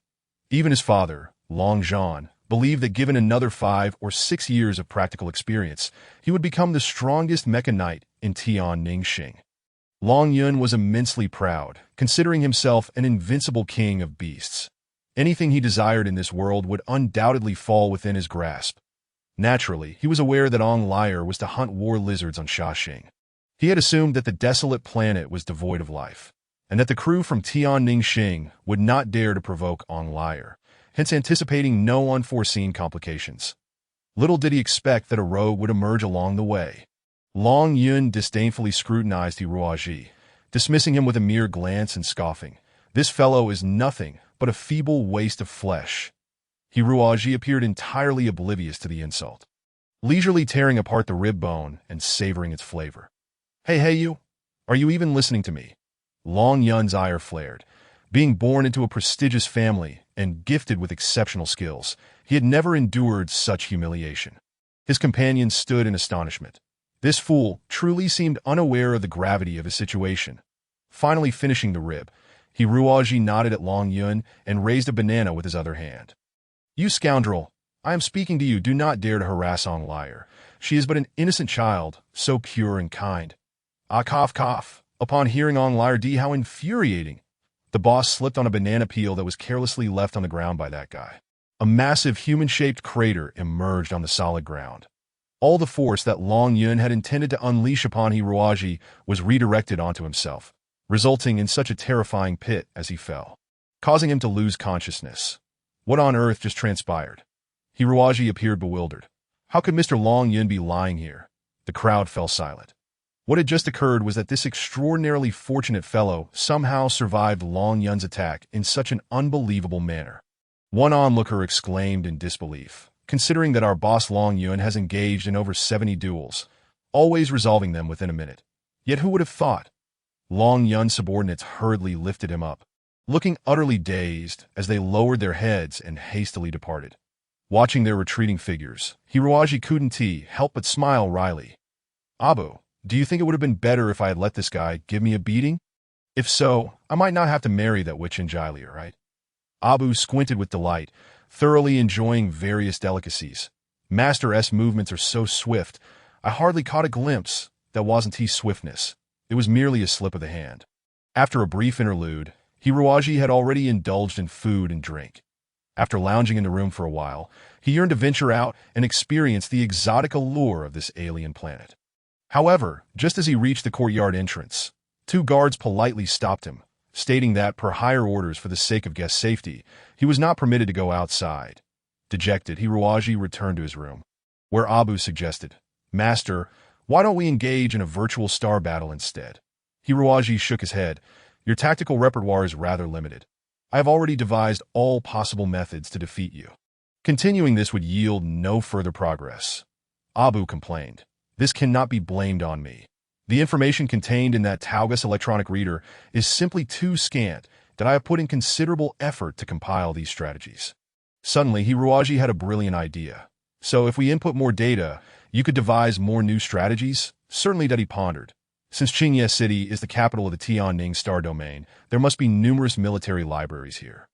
Even his father, Long Zhan, believed that given another 5 or 6 years of practical experience, he would become the strongest mecha knight in Tian Ningxing. Long Yun was immensely proud, considering himself an invincible king of beasts. Anything he desired in this world would undoubtedly fall within his grasp. Naturally, he was aware that Ong Liar was to hunt war lizards on Shaxing. He had assumed that the desolate planet was devoid of life, and that the crew from Tian Ningxing would not dare to provoke Ong Liar, hence anticipating no unforeseen complications. Little did he expect that a rogue would emerge along the way. Long Yun disdainfully scrutinized Hiruaji, dismissing him with a mere glance and scoffing. "This fellow is nothing but a feeble waste of flesh." Hiruaji appeared entirely oblivious to the insult, leisurely tearing apart the rib bone and savoring its flavor. Hey you! Are you even listening to me?" Long Yun's ire flared. Being born into a prestigious family and gifted with exceptional skills, he had never endured such humiliation. His companions stood in astonishment. This fool truly seemed unaware of the gravity of his situation. Finally finishing the rib, Hiruaji nodded at Long Yun and raised a banana with his other hand. "You scoundrel! I am speaking to you. Do not dare to harass Ong Liar. She is but an innocent child, so pure and kind." Ah, cough, cough. Upon hearing Ong Liar, how infuriating. The boss slipped on a banana peel that was carelessly left on the ground by that guy. A massive human-shaped crater emerged on the solid ground. All the force that Long Yun had intended to unleash upon Hiruaji was redirected onto himself, resulting in such a terrifying pit as he fell, causing him to lose consciousness. What on earth just transpired? Hiroaji appeared bewildered. How could Mr. Long Yun be lying here? The crowd fell silent. What had just occurred was that this extraordinarily fortunate fellow somehow survived Long Yun's attack in such an unbelievable manner. One onlooker exclaimed in disbelief, considering that our boss Long Yun has engaged in over 70 duels, always resolving them within a minute. Yet who would have thought? Long Yun's subordinates hurriedly lifted him up, looking utterly dazed as they lowered their heads and hastily departed. Watching their retreating figures, Hiroaji couldn't help but smile wryly. Abu, do you think it would have been better if I had let this guy give me a beating? If so, I might not have to marry that witch in Gilear, right? Abu squinted with delight, thoroughly enjoying various delicacies. Master S movements are so swift, I hardly caught a glimpse. That wasn't his swiftness. It was merely a slip of the hand. After a brief interlude, Hiroaji had already indulged in food and drink. After lounging in the room for a while, he yearned to venture out and experience the exotic allure of this alien planet. However, just as he reached the courtyard entrance, two guards politely stopped him, stating that, per higher orders for the sake of guest safety, he was not permitted to go outside. Dejected, Hiroaji returned to his room, where Abu suggested, "Master, why don't we engage in a virtual star battle instead?" Hiroaji shook his head. "Your tactical repertoire is rather limited. I have already devised all possible methods to defeat you. Continuing this would yield no further progress." Abu complained. "This cannot be blamed on me. The information contained in that Taugus electronic reader is simply too scant that I have put in considerable effort to compile these strategies." Suddenly, Hiroaji had a brilliant idea. "So if we input more data, you could devise more new strategies?" Certainly, that he pondered. Since Qingye City is the capital of the Tianning star domain, there must be numerous military libraries here.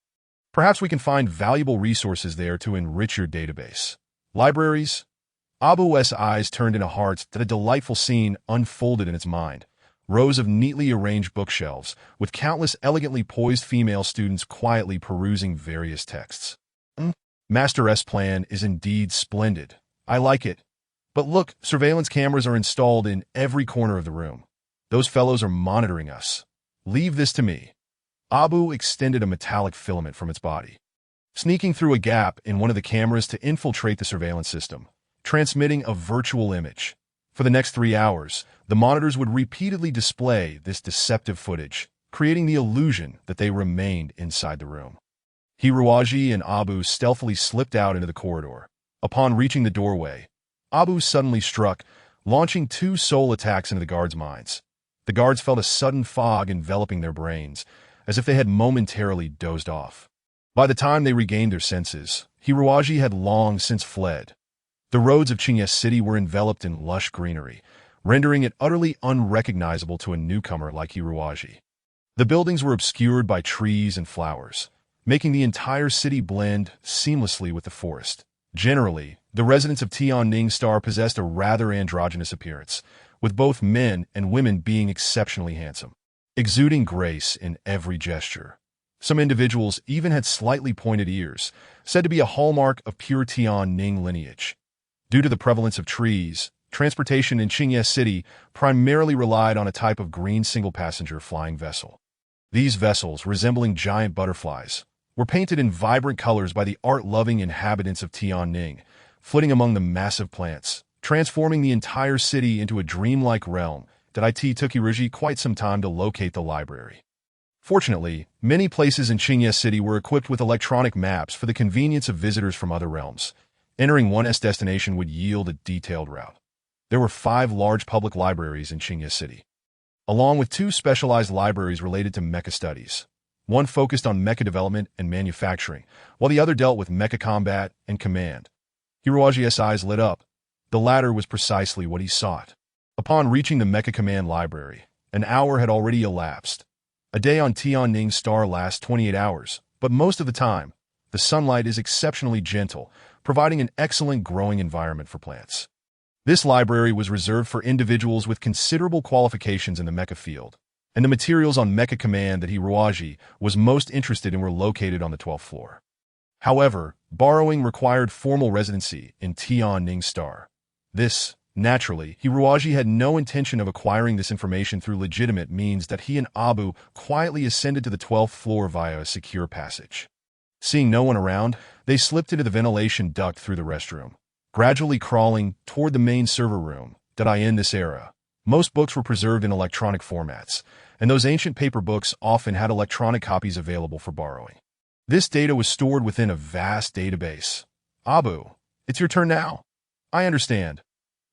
Perhaps we can find valuable resources there to enrich your database. Libraries? Abu's eyes turned into hearts that a delightful scene unfolded in its mind. Rows of neatly arranged bookshelves, with countless elegantly poised female students quietly perusing various texts. Master S' plan is indeed splendid. I like it. But look, surveillance cameras are installed in every corner of the room. Those fellows are monitoring us. Leave this to me. Abu extended a metallic filament from its body, sneaking through a gap in one of the cameras to infiltrate the surveillance system, transmitting a virtual image. For the next 3 hours, the monitors would repeatedly display this deceptive footage, creating the illusion that they remained inside the room. Hiroaji and Abu stealthily slipped out into the corridor. Upon reaching the doorway, Abu suddenly struck, launching 2 soul attacks into the guards' minds. The guards felt a sudden fog enveloping their brains, as if they had momentarily dozed off. By the time they regained their senses, Hiroaji had long since fled. The roads of Qingye City were enveloped in lush greenery, rendering it utterly unrecognizable to a newcomer like Hiroaji. The buildings were obscured by trees and flowers, making the entire city blend seamlessly with the forest. Generally, the residents of Tianning Star possessed a rather androgynous appearance, with both men and women being exceptionally handsome, exuding grace in every gesture. Some individuals even had slightly pointed ears, said to be a hallmark of pure Tianning lineage. Due to the prevalence of trees, transportation in Qingye City primarily relied on a type of green single-passenger flying vessel. These vessels, resembling giant butterflies, were painted in vibrant colors by the art-loving inhabitants of Tianning, flitting among the massive plants, transforming the entire city into a dreamlike realm that it took Hiroaji quite some time to locate the library. Fortunately, many places in Qingye City were equipped with electronic maps for the convenience of visitors from other realms. Entering one's destination would yield a detailed route. There were 5 large public libraries in Qingye City, along with 2 specialized libraries related to mecha studies. One focused on mecha development and manufacturing, while the other dealt with mecha combat and command. Hiroaji's eyes lit up. The latter was precisely what he sought. Upon reaching the Mecha Command Library, an hour had already elapsed. A day on Tianning Star lasts 28 hours, but most of the time, the sunlight is exceptionally gentle, providing an excellent growing environment for plants. This library was reserved for individuals with considerable qualifications in the mecha field, and the materials on Mecha Command that Hiroaji was most interested in were located on the 12th floor. However, borrowing required formal residency in Tianning Star. This, naturally, Hiroaji had no intention of acquiring this information through legitimate means that he and Abu quietly ascended to the 12th floor via a secure passage. Seeing no one around, they slipped into the ventilation duct through the restroom, gradually crawling toward the main server room. In this era, most books were preserved in electronic formats, and those ancient paper books often had electronic copies available for borrowing. This data was stored within a vast database. Abu, it's your turn now. I understand.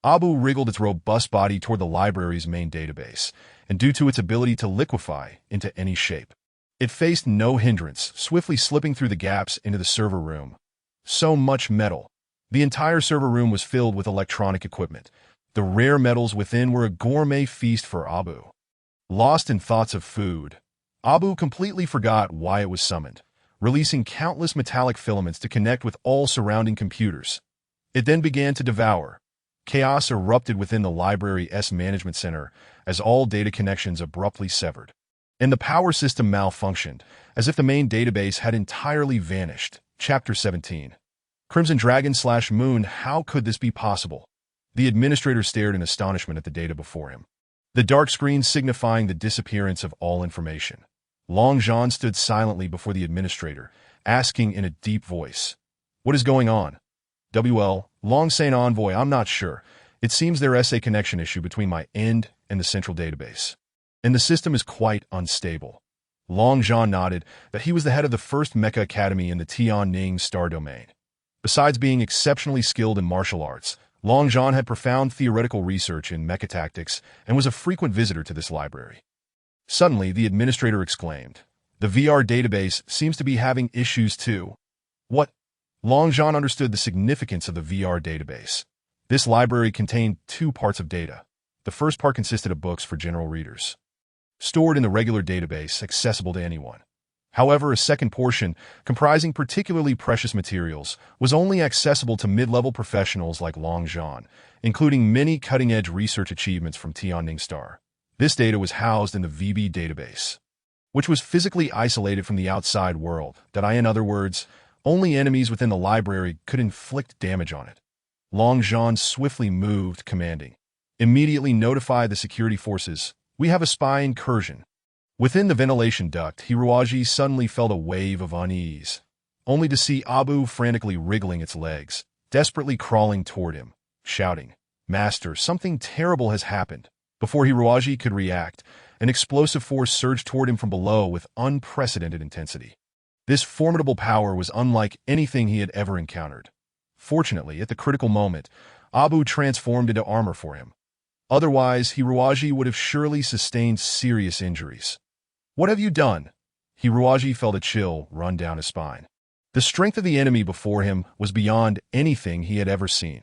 Abu wriggled its robust body toward the library's main database, and due to its ability to liquefy into any shape, it faced no hindrance, swiftly slipping through the gaps into the server room. So much metal. The entire server room was filled with electronic equipment. The rare metals within were a gourmet feast for Abu. Lost in thoughts of food, Abu completely forgot why it was summoned, releasing countless metallic filaments to connect with all surrounding computers. It then began to devour. Chaos erupted within the library's management center as all data connections abruptly severed. And the power system malfunctioned, as if the main database had entirely vanished. Chapter 17. Crimson Dragon/Moon, how could this be possible? The administrator stared in astonishment at the data before him, the dark screen signifying the disappearance of all information. Long John stood silently before the administrator, asking in a deep voice, "What is going on?" Long Saint Envoy, I'm not sure. It seems there's a connection issue between my end and the central database, and the system is quite unstable. Long John nodded that he was the head of the first Mecha Academy in the Tianning Star Domain. Besides being exceptionally skilled in martial arts, Long John had profound theoretical research in mecha tactics and was a frequent visitor to this library. Suddenly, the administrator exclaimed, "The VR database seems to be having issues too." What? Long John understood the significance of the VR database. This library contained two parts of data. The first part consisted of books for general readers, stored in the regular database, accessible to anyone. However, a second portion, comprising particularly precious materials, was only accessible to mid-level professionals like Long John, including many cutting-edge research achievements from Tianning Star. This data was housed in the VB database, which was physically isolated from the outside world. In other words, only enemies within the library could inflict damage on it. Long John swiftly moved, commanding, "Immediately notify the security forces. We have a spy incursion." Within the ventilation duct, Hiruaji suddenly felt a wave of unease, only to see Abu frantically wriggling its legs, desperately crawling toward him, shouting, "Master, something terrible has happened." Before Hiruaji could react, an explosive force surged toward him from below with unprecedented intensity. This formidable power was unlike anything he had ever encountered. Fortunately, at the critical moment, Abu transformed into armor for him. Otherwise, Hiruaji would have surely sustained serious injuries. "What have you done?" Hiruaji felt a chill run down his spine. The strength of the enemy before him was beyond anything he had ever seen.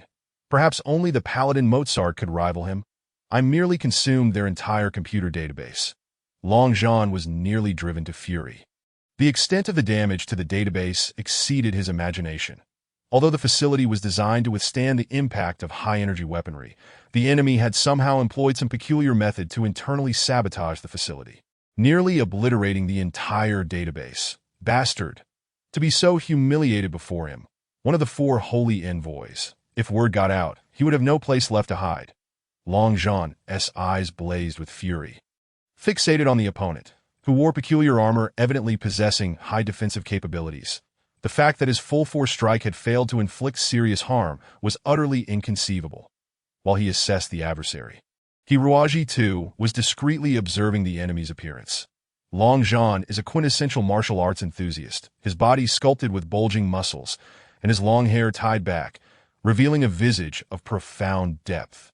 Perhaps only the paladin Mozart could rival him. "I merely consumed their entire computer database." Long John was nearly driven to fury. The extent of the damage to the database exceeded his imagination. Although the facility was designed to withstand the impact of high-energy weaponry, the enemy had somehow employed some peculiar method to internally sabotage the facility, nearly obliterating the entire database. Bastard! To be so humiliated before him, one of the four holy envoys. If word got out, he would have no place left to hide. Long John's eyes blazed with fury. Fixated on the opponent, who wore peculiar armor evidently possessing high defensive capabilities, the fact that his full-force strike had failed to inflict serious harm was utterly inconceivable. While he assessed the adversary, Hiruaji, too, was discreetly observing the enemy's appearance. Long John is a quintessential martial arts enthusiast, his body sculpted with bulging muscles, and his long hair tied back, revealing a visage of profound depth.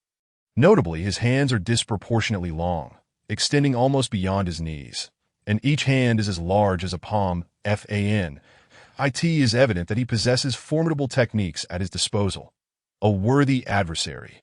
Notably, his hands are disproportionately long, extending almost beyond his knees, and each hand is as large as a palm. It is evident that he possesses formidable techniques at his disposal. A worthy adversary.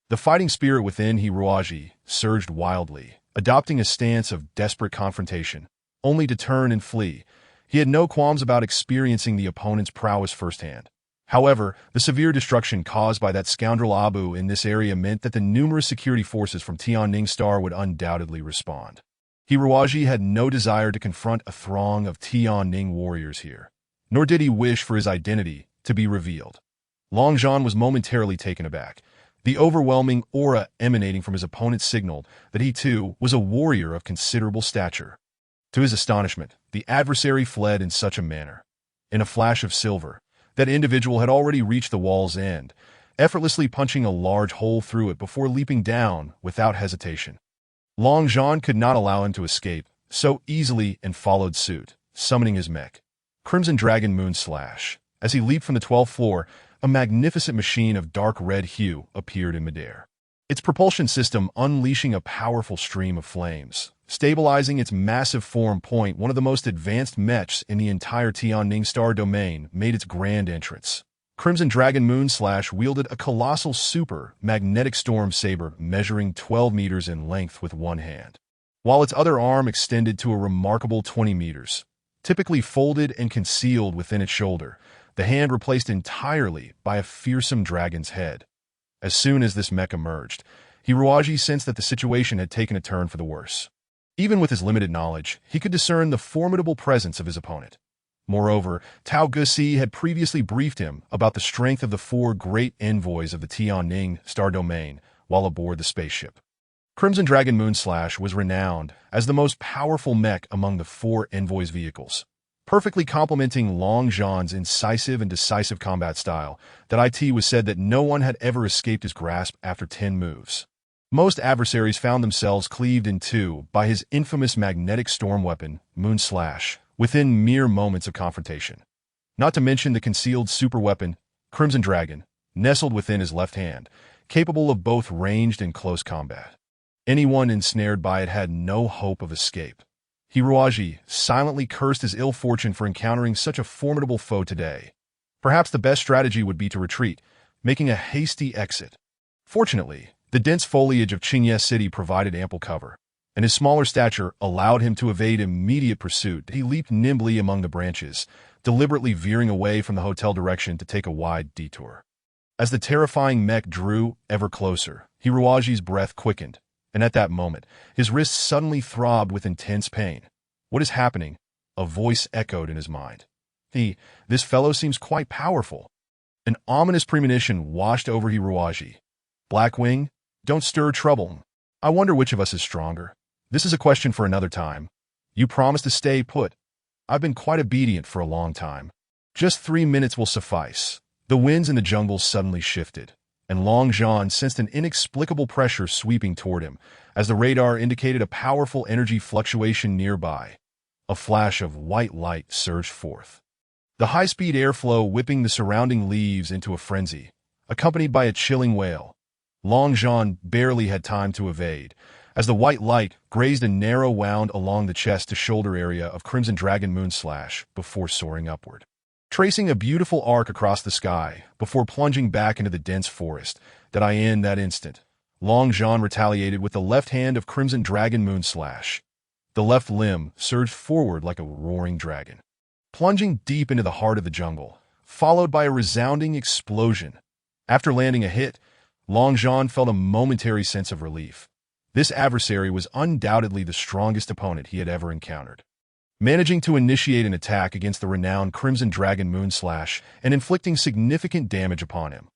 The fighting spirit within Hiruaji surged wildly, adopting a stance of desperate confrontation, only to turn and flee. He had no qualms about experiencing the opponent's prowess firsthand. However, the severe destruction caused by that scoundrel Abu in this area meant that the numerous security forces from Tianning Star would undoubtedly respond. Hiruaji had no desire to confront a throng of Tianning warriors here, nor did he wish for his identity to be revealed. Long John was momentarily taken aback. The overwhelming aura emanating from his opponent signaled that he too was a warrior of considerable stature. To his astonishment, the adversary fled in such a manner. In a flash of silver, that individual had already reached the wall's end, effortlessly punching a large hole through it before leaping down without hesitation. Long John could not allow him to escape so easily and followed suit, summoning his mech, Crimson Dragon Moon Slash. As he leaped from the 12th floor, a magnificent machine of dark red hue appeared in midair. Its propulsion system unleashing a powerful stream of flames, stabilizing its massive form point. One of the most advanced mechs in the entire Tianning star domain made its grand entrance. Crimson Dragon Moon Slash wielded a colossal super magnetic storm saber measuring 12 meters in length with one hand, while its other arm extended to a remarkable 20 meters, typically folded and concealed within its shoulder, the hand replaced entirely by a fearsome dragon's head. As soon as this mech emerged, Hiroaji sensed that the situation had taken a turn for the worse. Even with his limited knowledge, he could discern the formidable presence of his opponent. Moreover, Tao Gusi had previously briefed him about the strength of the 4 great envoys of the Tianning star domain while aboard the spaceship. Crimson Dragon Moon Slash was renowned as the most powerful mech among the 4 envoys' vehicles, perfectly complementing Long Zhan's incisive and decisive combat style. That it was said that no one had ever escaped his grasp after 10 moves. Most adversaries found themselves cleaved in two by his infamous magnetic storm weapon, Moon Slash, within mere moments of confrontation. Not to mention the concealed super weapon, Crimson Dragon, nestled within his left hand, capable of both ranged and close combat. Anyone ensnared by it had no hope of escape. Hiroaji silently cursed his ill fortune for encountering such a formidable foe today. Perhaps the best strategy would be to retreat, making a hasty exit. Fortunately, the dense foliage of Qingye City provided ample cover, and his smaller stature allowed him to evade immediate pursuit. He leaped nimbly among the branches, deliberately veering away from the hotel direction to take a wide detour. As the terrifying mech drew ever closer, Hiroaji's breath quickened, and at that moment, his wrists suddenly throbbed with intense pain. What is happening? A voice echoed in his mind. This fellow seems quite powerful. An ominous premonition washed over Hiroaji. Blackwing, don't stir trouble. I wonder which of us is stronger. This is a question for another time. You promise to stay put. I've been quite obedient for a long time. Just 3 minutes will suffice. The winds in the jungle suddenly shifted, and Long Zhan sensed an inexplicable pressure sweeping toward him, as the radar indicated a powerful energy fluctuation nearby. A flash of white light surged forth, the high-speed airflow whipping the surrounding leaves into a frenzy, accompanied by a chilling wail. Long Zhan barely had time to evade, as the white light grazed a narrow wound along the chest-to-shoulder area of Crimson Dragon Moon Slash before soaring upward, tracing a beautiful arc across the sky before plunging back into the dense forest. In that instant, Long Zhan retaliated with the left hand of Crimson Dragon Moon Slash. The left limb surged forward like a roaring dragon, plunging deep into the heart of the jungle, followed by a resounding explosion. After landing a hit, Long Zhan felt a momentary sense of relief. This adversary was undoubtedly the strongest opponent he had ever encountered. Managing to initiate an attack against the renowned Crimson Dragon Moon Slash and inflicting significant damage upon him.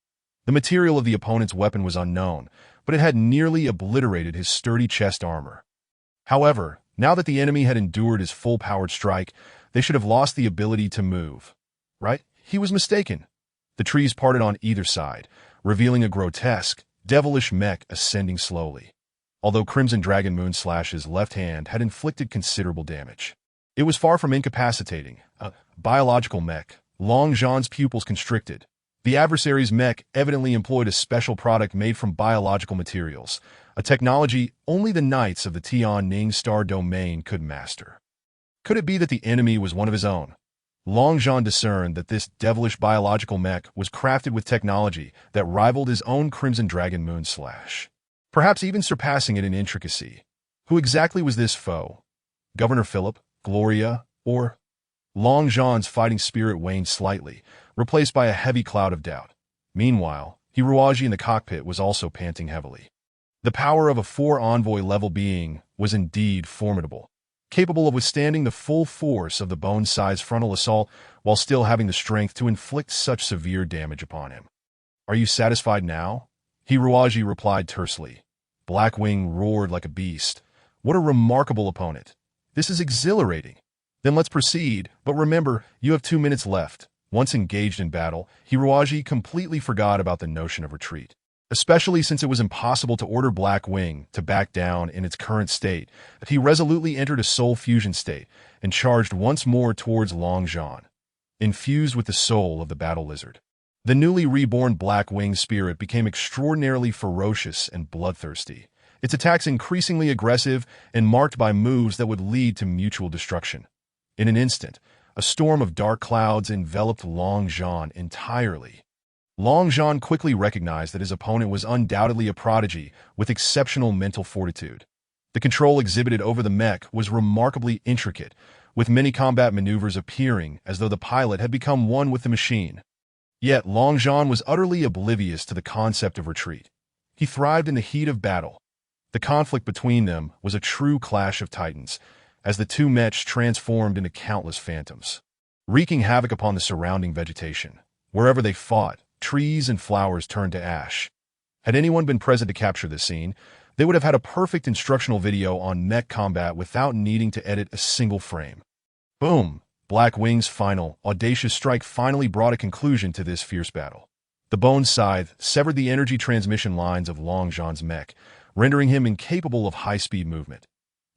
The material of the opponent's weapon was unknown, but it had nearly obliterated his sturdy chest armor. However, now that the enemy had endured his full-powered strike, they should have lost the ability to move. Right? He was mistaken. The trees parted on either side, revealing a grotesque, devilish mech ascending slowly. Although Crimson Dragon Moon Slash's left hand had inflicted considerable damage, it was far from incapacitating. A biological mech. Long Zhan's pupils constricted. The adversary's mech evidently employed a special product made from biological materials, a technology only the knights of the Tianning star domain could master. Could it be that the enemy was one of his own? Long Zhan discerned that this devilish biological mech was crafted with technology that rivaled his own Crimson Dragon Moon Slash, perhaps even surpassing it in intricacy. Who exactly was this foe? Governor Philip, Gloria, or? Long Zhan's fighting spirit waned slightly, replaced by a heavy cloud of doubt. Meanwhile, Hiroaji in the cockpit was also panting heavily. The power of a 4-envoy-level being was indeed formidable, capable of withstanding the full force of the bone-sized frontal assault while still having the strength to inflict such severe damage upon him. Are you satisfied now? Hiroaji replied tersely. Blackwing roared like a beast. What a remarkable opponent. This is exhilarating. Then let's proceed, but remember, you have 2 minutes left. Once engaged in battle, Hiruaji completely forgot about the notion of retreat, especially since it was impossible to order Black Wing to back down in its current state. He resolutely entered a soul fusion state and charged once more towards Long Zhan, infused with the soul of the battle lizard. The newly reborn Black Wing spirit became extraordinarily ferocious and bloodthirsty, its attacks increasingly aggressive and marked by moves that would lead to mutual destruction. In an instant, a storm of dark clouds enveloped Long Zhan entirely. Long Zhan quickly recognized that his opponent was undoubtedly a prodigy with exceptional mental fortitude. The control exhibited over the mech was remarkably intricate, with many combat maneuvers appearing as though the pilot had become one with the machine. Yet Long Zhan was utterly oblivious to the concept of retreat. He thrived in the heat of battle. The conflict between them was a true clash of titans, as the two mechs transformed into countless phantoms, wreaking havoc upon the surrounding vegetation. Wherever they fought, trees and flowers turned to ash. Had anyone been present to capture this scene, they would have had a perfect instructional video on mech combat without needing to edit a single frame. Boom! Black Wing's final, audacious strike finally brought a conclusion to this fierce battle. The bone scythe severed the energy transmission lines of Long Zhan's mech, rendering him incapable of high-speed movement.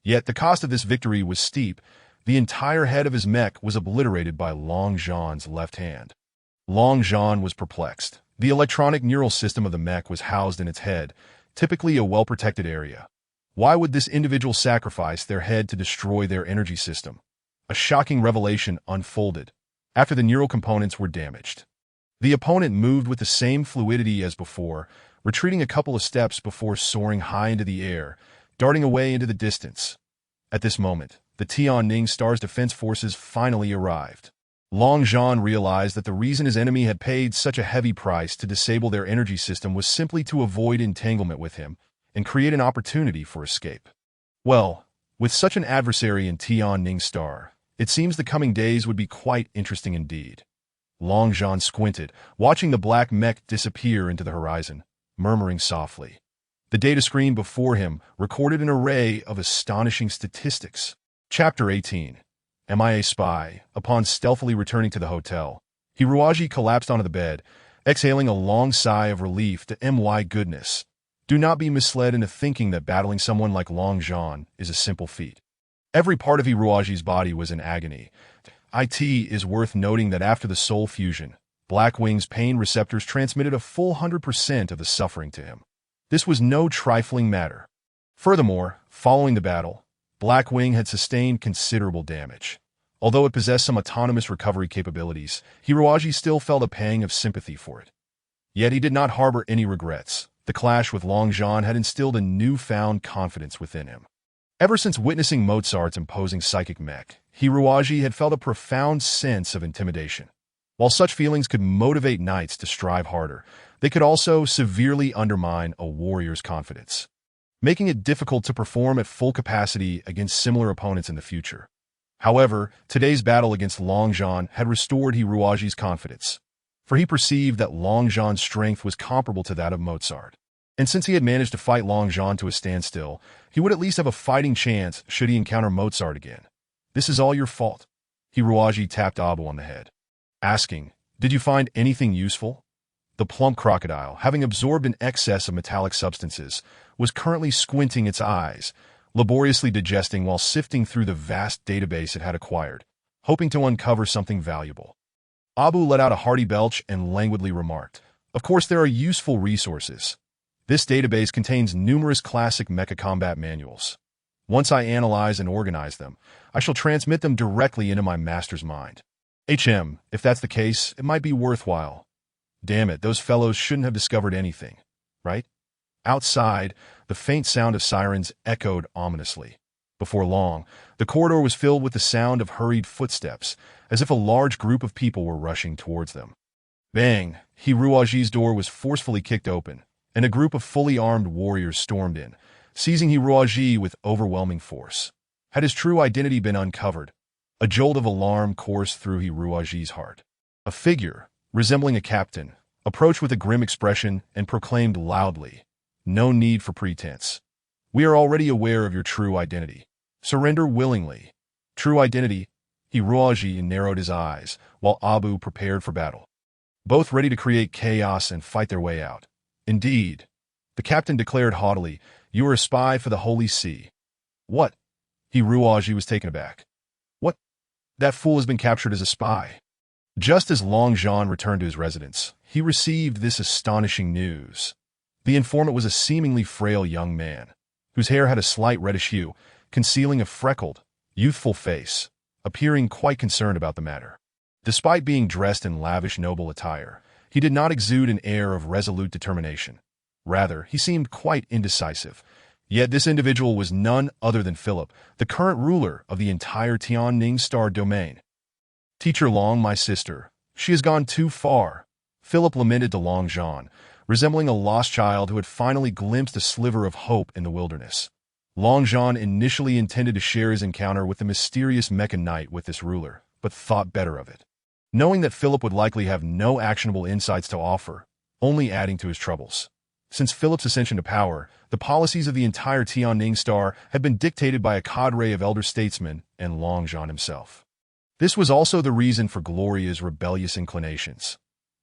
Yet the cost of this victory was steep. The entire head of his mech was obliterated by Long Zhan's left hand. Long Zhan was perplexed. The electronic neural system of the mech was housed in its head, typically a well-protected area. Why would this individual sacrifice their head to destroy their energy system? A shocking revelation unfolded after the neural components were damaged. The opponent moved with the same fluidity as before, retreating a couple of steps before soaring high into the air, darting away into the distance. At this moment, the Tianning Star's defense forces finally arrived. Long Zhan realized that the reason his enemy had paid such a heavy price to disable their energy system was simply to avoid entanglement with him and create an opportunity for escape. Well, with such an adversary in Tianning Star, it seems the coming days would be quite interesting indeed. Long Zhan squinted, watching the black mech disappear into the horizon, murmuring softly. The data screen before him recorded an array of astonishing statistics. Chapter 18. MIA Spy. Upon stealthily returning to the hotel, Hiruaji collapsed onto the bed, exhaling a long sigh of relief to my goodness. Do not be misled into thinking that battling someone like Long Zhan is a simple feat. Every part of Hiruaji's body was in agony. It is worth noting that after the soul fusion, Black Wing's pain receptors transmitted a full 100% of the suffering to him. This was no trifling matter. Furthermore, following the battle, Black Wing had sustained considerable damage. Although it possessed some autonomous recovery capabilities, Hiruaji still felt a pang of sympathy for it. Yet he did not harbor any regrets. The clash with Long Zhan had instilled a newfound confidence within him. Ever since witnessing Mozart's imposing psychic mech, Hiruaji had felt a profound sense of intimidation. While such feelings could motivate knights to strive harder, they could also severely undermine a warrior's confidence, making it difficult to perform at full capacity against similar opponents in the future. However, today's battle against Long Zhan had restored Hiruaji's confidence, for he perceived that Long Zhan's strength was comparable to that of Mozart. And since he had managed to fight Long Zhan to a standstill, he would at least have a fighting chance should he encounter Mozart again. This is all your fault. Hiruaji tapped Abu on the head, asking, "Did you find anything useful?" The plump crocodile, having absorbed an excess of metallic substances, was currently squinting its eyes, laboriously digesting while sifting through the vast database it had acquired, hoping to uncover something valuable. Abu let out a hearty belch and languidly remarked, "Of course there are useful resources. This database contains numerous classic mecha combat manuals. Once I analyze and organize them, I shall transmit them directly into my master's mind. If that's the case, it might be worthwhile. Damn it, those fellows shouldn't have discovered anything, right?" Outside, the faint sound of sirens echoed ominously. Before long, the corridor was filled with the sound of hurried footsteps, as if a large group of people were rushing towards them. Bang! Hiruaji's door was forcefully kicked open, and a group of fully armed warriors stormed in, seizing Hiruaji with overwhelming force. Had his true identity been uncovered, a jolt of alarm coursed through Hiruaji's heart. A figure, resembling a captain, approached with a grim expression and proclaimed loudly, "No need for pretense. We are already aware of your true identity. Surrender willingly." True identity? Hiruoji narrowed his eyes, while Abu prepared for battle, both ready to create chaos and fight their way out. Indeed, the captain declared haughtily, "You are a spy for the Holy See." "What?" Hiruoji was taken aback. "What? That fool has been captured as a spy." Just as Long Zhan returned to his residence, he received this astonishing news. The informant was a seemingly frail young man, whose hair had a slight reddish hue, concealing a freckled, youthful face, appearing quite concerned about the matter. Despite being dressed in lavish noble attire, he did not exude an air of resolute determination. Rather, he seemed quite indecisive. Yet this individual was none other than Philip, the current ruler of the entire Tianning Star domain. "Teacher Long, my sister, she has gone too far," Philip lamented to Long Zhan, resembling a lost child who had finally glimpsed a sliver of hope in the wilderness. Long Zhan initially intended to share his encounter with the mysterious Mecha Knight with this ruler, but thought better of it, knowing that Philip would likely have no actionable insights to offer, only adding to his troubles. Since Philip's ascension to power, the policies of the entire Tianning Star had been dictated by a cadre of elder statesmen and Long Zhan himself. This was also the reason for Gloria's rebellious inclinations.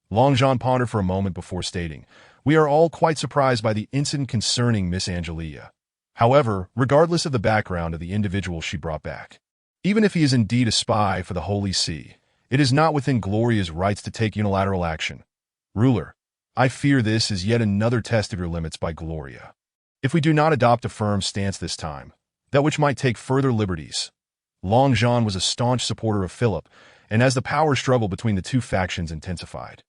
Long Zhan pondered for a moment before stating, "We are all quite surprised by the incident concerning Miss Angelia. However, regardless of the background of the individual she brought back, even if he is indeed a spy for the Holy See, it is not within Gloria's rights to take unilateral action. Ruler, I fear this is yet another test of your limits by Gloria. If we do not adopt a firm stance this time, that which might take further liberties." Long Zhan was a staunch supporter of Philip, and as the power struggle between the two factions intensified,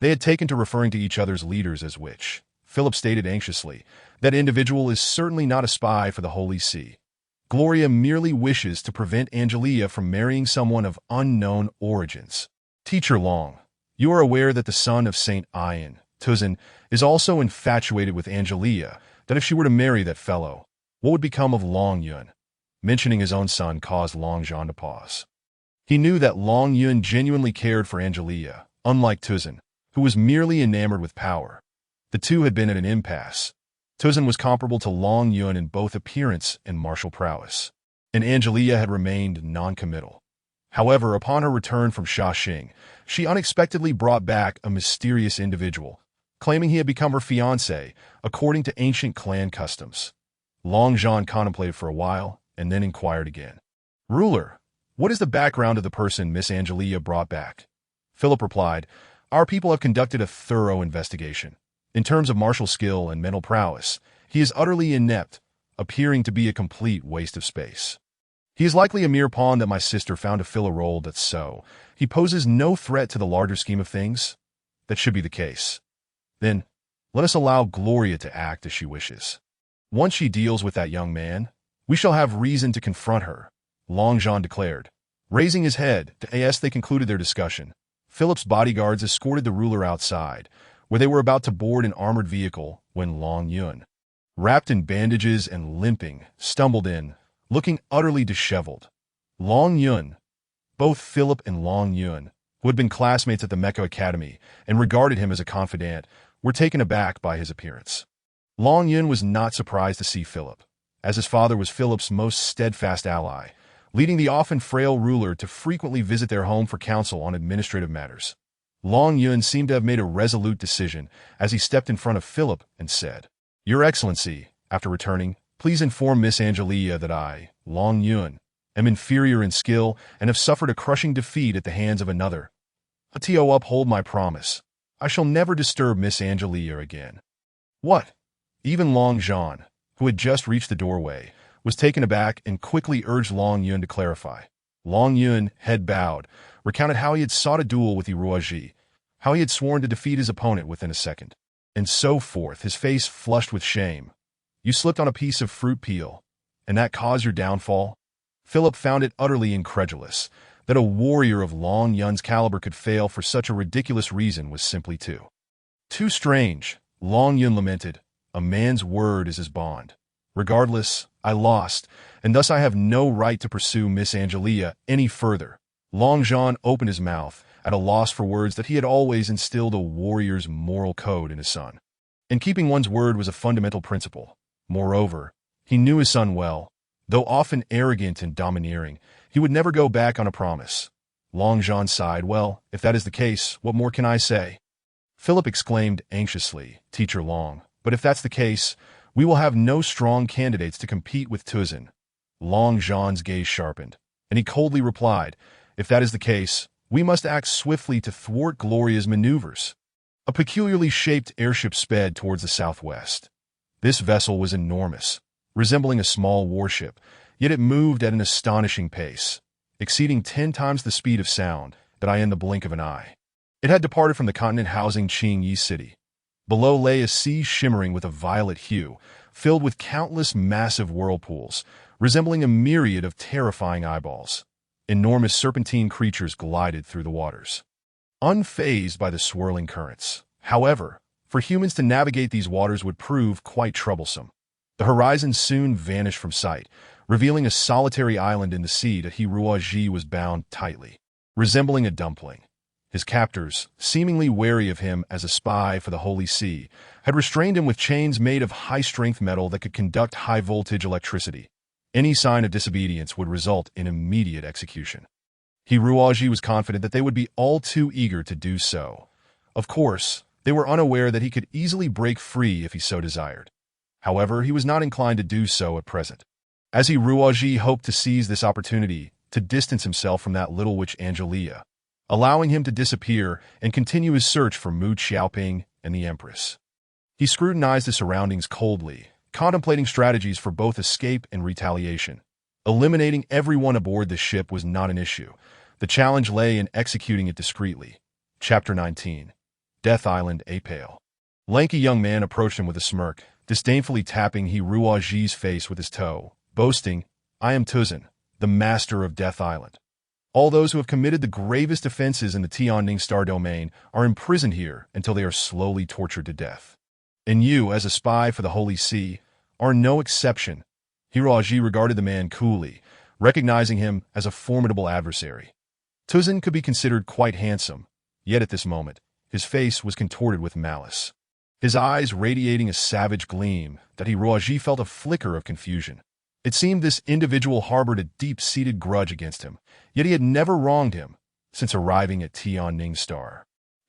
they had taken to referring to each other's leaders as which. Philip stated anxiously, "That individual is certainly not a spy for the Holy See. Gloria merely wishes to prevent Angelia from marrying someone of unknown origins. Teacher Long, you are aware that the son of Saint Ian, Tuzin, is also infatuated with Angelia, that if she were to marry that fellow, what would become of Long Yun?" Mentioning his own son caused Long Zhan to pause. He knew that Long Yun genuinely cared for Angelia, unlike Tuzin, who was merely enamored with power. The two had been at an impasse. Tuzin was comparable to Long Yun in both appearance and martial prowess, and Angelia had remained non-committal. However, upon her return from Shaxing, she unexpectedly brought back a mysterious individual, claiming he had become her fiancé, according to ancient clan customs. Long Zhan contemplated for a while, and then inquired again, "Ruler, what is the background of the person Miss Angelia brought back?" Philip replied, "Our people have conducted a thorough investigation. In terms of martial skill and mental prowess, he is utterly inept, appearing to be a complete waste of space. He is likely a mere pawn that my sister found to fill a role that's so. He poses no threat to the larger scheme of things. That should be the case. Then, let us allow Gloria to act as she wishes. Once she deals with that young man, we shall have reason to confront her," Long Zhan declared. Raising his head, as they concluded their discussion, Philip's bodyguards escorted the ruler outside, where they were about to board an armored vehicle when Long Yun, wrapped in bandages and limping, stumbled in, looking utterly disheveled. Long Yun, both Philip and Long Yun, who had been classmates at the Mecha Academy and regarded him as a confidant, were taken aback by his appearance. Long Yun was not surprised to see Philip, as his father was Philip's most steadfast ally, leading the often frail ruler to frequently visit their home for counsel on administrative matters. Long Yun seemed to have made a resolute decision as he stepped in front of Philip and said, "Your Excellency, after returning, please inform Miss Angelia that I, Long Yun, am inferior in skill and have suffered a crushing defeat at the hands of another. To uphold my promise, I shall never disturb Miss Angelia again." "What?" Even Long Zhan, who had just reached the doorway, was taken aback and quickly urged Long Yun to clarify. Long Yun, head bowed, recounted how he had sought a duel with Hiruoji, how he had sworn to defeat his opponent within a second, and so forth, his face flushed with shame. "You slipped on a piece of fruit peel, and that caused your downfall?" Philip found it utterly incredulous. That a warrior of Long Yun's caliber could fail for such a ridiculous reason was simply too strange. Long Yun lamented, "A man's word is his bond. Regardless, I lost, and thus I have no right to pursue Miss Angelia any further." Long Zhan opened his mouth, at a loss for words that he had always instilled a warrior's moral code in his son. And keeping one's word was a fundamental principle. Moreover, he knew his son well. Though often arrogant and domineering, He would never go back on a promise. Long John sighed. Well, if that is the case, what more can I say? Philip exclaimed anxiously, Teacher Long, but if that's the case, we will have no strong candidates to compete with Tuzin. Long John's gaze sharpened, and he coldly replied, If that is the case, we must act swiftly to thwart Gloria's maneuvers. A peculiarly shaped airship sped towards the southwest. This vessel was enormous, resembling a small warship, yet it moved at an astonishing pace, exceeding 10 times the speed of sound that I in the blink of an eye. It had departed from the continent housing Qingyi City. Below lay a sea shimmering with a violet hue, filled with countless massive whirlpools, resembling a myriad of terrifying eyeballs. Enormous serpentine creatures glided through the waters, unfazed by the swirling currents. However, for humans to navigate these waters would prove quite troublesome. The horizon soon vanished from sight, revealing a solitary island in the sea that Hiruaji was bound tightly, resembling a dumpling. His captors, seemingly wary of him as a spy for the Holy See, had restrained him with chains made of high-strength metal that could conduct high-voltage electricity. Any sign of disobedience would result in immediate execution. Hiruaji was confident that they would be all too eager to do so. Of course, they were unaware that he could easily break free if he so desired. However, he was not inclined to do so at present, as Hiruaji hoped to seize this opportunity to distance himself from that little witch Angelia, allowing him to disappear and continue his search for Mu Xiaoping and the Empress. He scrutinized the surroundings coldly, contemplating strategies for both escape and retaliation. Eliminating everyone aboard the ship was not an issue. The challenge lay in executing it discreetly. Chapter 19. Death Island, a pale, lanky young man approached him with a smirk, disdainfully tapping Hiruaji's face with his toe, boasting, I am Tuzin, the master of Death Island. All those who have committed the gravest offenses in the Tianning Star domain are imprisoned here until they are slowly tortured to death. And you, as a spy for the Holy See, are no exception. Hiruaji regarded the man coolly, recognizing him as a formidable adversary. Tuzin could be considered quite handsome, yet at this moment, his face was contorted with malice, his eyes radiating a savage gleam that Hiruaji felt a flicker of confusion. It seemed this individual harbored a deep-seated grudge against him, yet he had never wronged him since arriving at Tianning Star.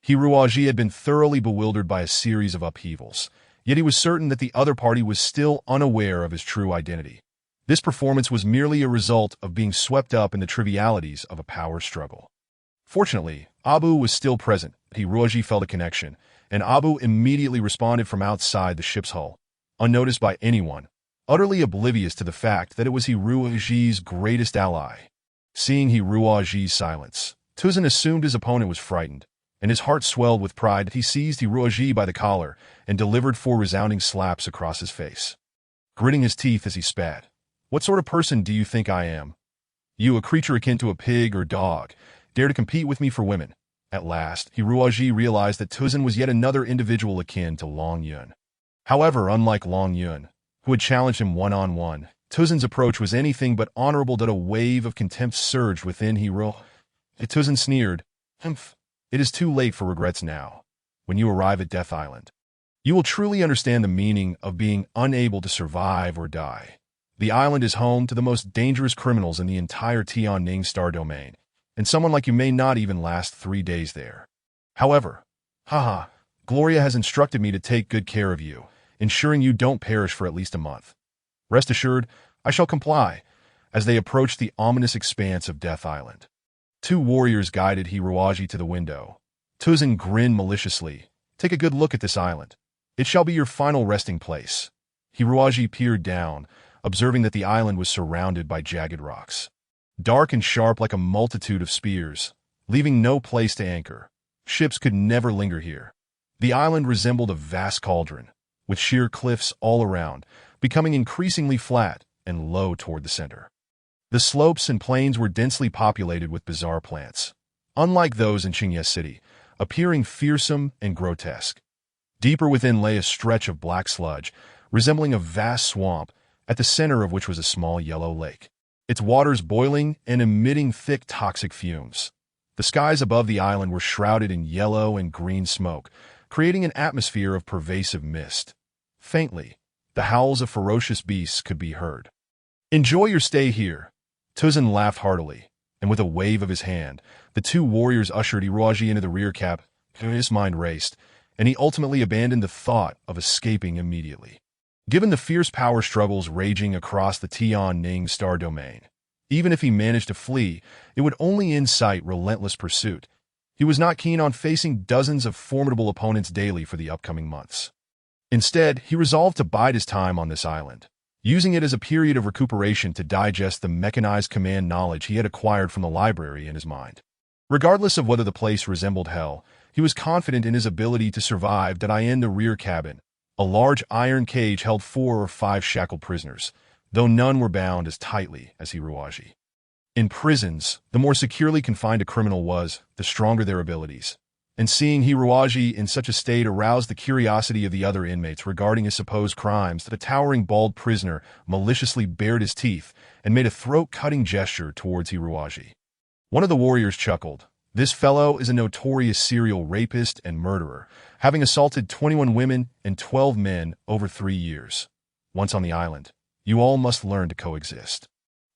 Hiruaji had been thoroughly bewildered by a series of upheavals, yet he was certain that the other party was still unaware of his true identity. This performance was merely a result of being swept up in the trivialities of a power struggle. Fortunately, Abu was still present. Hiruaji felt a connection, and Abu immediately responded from outside the ship's hull, unnoticed by anyone, utterly oblivious to the fact that it was Hiruaji's greatest ally. Seeing Hiruaji's silence, Tuzin assumed his opponent was frightened, and his heart swelled with pride that he seized Hiruaji by the collar and delivered 4 resounding slaps across his face, gritting his teeth as he spat. What sort of person do you think I am? You, a creature akin to a pig or dog, dare to compete with me for women? At last, Hiruaji realized that Tuzin was yet another individual akin to Long Yun. However, unlike Long Yun, who had challenged him one-on-one, Tuzin's approach was anything but honorable. That a wave of contempt surged within Hiruaji. Tuzin sneered, Humph, it is too late for regrets now. When you arrive at Death Island, you will truly understand the meaning of being unable to survive or die. The island is home to the most dangerous criminals in the entire Tianning Star domain, and someone like you may not even last 3 days there. However, Gloria has instructed me to take good care of you, ensuring you don't perish for at least a month. Rest assured, I shall comply. As they approached the ominous expanse of Death Island, 2 warriors guided Hiruaji to the window. Tuzin grinned maliciously. Take a good look at this island. It shall be your final resting place. Hiruaji peered down, observing that the island was surrounded by jagged rocks, dark and sharp like a multitude of spears, leaving no place to anchor. Ships could never linger here. The island resembled a vast cauldron, with sheer cliffs all around, becoming increasingly flat and low toward the center. The slopes and plains were densely populated with bizarre plants, unlike those in Qingyi City, appearing fearsome and grotesque. Deeper within lay a stretch of black sludge, resembling a vast swamp, at the center of which was a small yellow lake, its waters boiling and emitting thick toxic fumes. The skies above the island were shrouded in yellow and green smoke, creating an atmosphere of pervasive mist. Faintly, the howls of ferocious beasts could be heard. Enjoy your stay here. Tuzan laughed heartily, and with a wave of his hand, the two warriors ushered Iruaji into the rear cab. His mind raced, and he ultimately abandoned the thought of escaping immediately. Given the fierce power struggles raging across the Tian-Ning star domain, even if he managed to flee, it would only incite relentless pursuit. He was not keen on facing dozens of formidable opponents daily for the upcoming months. Instead, he resolved to bide his time on this island, using it as a period of recuperation to digest the mechanized command knowledge he had acquired from the library in his mind. Regardless of whether the place resembled hell, he was confident in his ability to survive. That in the rear cabin, a large iron cage held 4 or 5 shackled prisoners, though none were bound as tightly as Hiruaji. In prisons, the more securely confined a criminal was, the stronger their abilities. And seeing Hiruaji in such a state aroused the curiosity of the other inmates regarding his supposed crimes. The towering bald prisoner maliciously bared his teeth and made a throat-cutting gesture towards Hiruaji. One of the warriors chuckled. This fellow is a notorious serial rapist and murderer, having assaulted 21 women and 12 men over 3 years. Once on the island, you all must learn to coexist.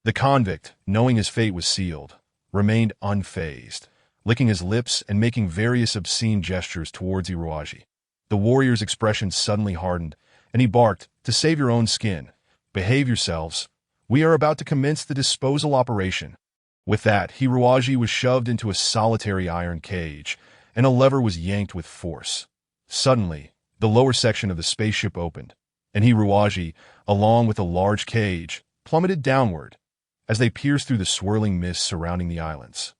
The convict, knowing his fate was sealed, remained unfazed, licking his lips and making various obscene gestures towards Iruaji. The warrior's expression suddenly hardened, and he barked, "To save your own skin, behave yourselves. We are about to commence the disposal operation." With that, Hiruaji was shoved into a solitary iron cage, and a lever was yanked with force. Suddenly, the lower section of the spaceship opened, and Hiruaji, along with a large cage, plummeted downward as they pierced through the swirling mist surrounding the islands.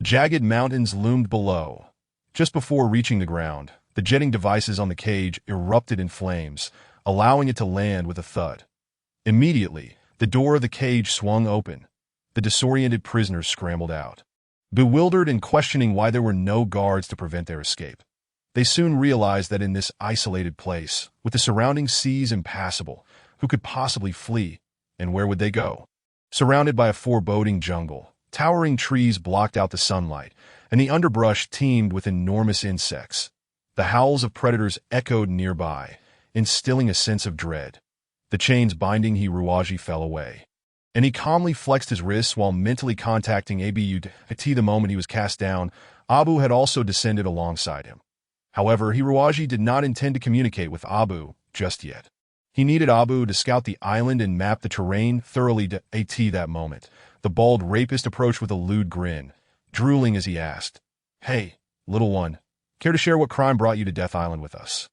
Jagged mountains loomed below. Just before reaching the ground, the jetting devices on the cage erupted in flames, allowing it to land with a thud. Immediately, the door of the cage swung open. The disoriented prisoners scrambled out, bewildered and questioning why there were no guards to prevent their escape. They soon realized that in this isolated place, with the surrounding seas impassable, who could possibly flee, and where would they go? Surrounded by a foreboding jungle, towering trees blocked out the sunlight, and the underbrush teemed with enormous insects. The howls of predators echoed nearby, instilling a sense of dread. The chains binding Hiruaji fell away, and he calmly flexed his wrists while mentally contacting Abu. The moment he was cast down, Abu had also descended alongside him. However, Hiruaji did not intend to communicate with Abu just yet. He needed Abu to scout the island and map the terrain thoroughly. That moment, the bald rapist approached with a lewd grin, drooling as he asked, "Hey, little one, care to share what crime brought you to Death Island with us?"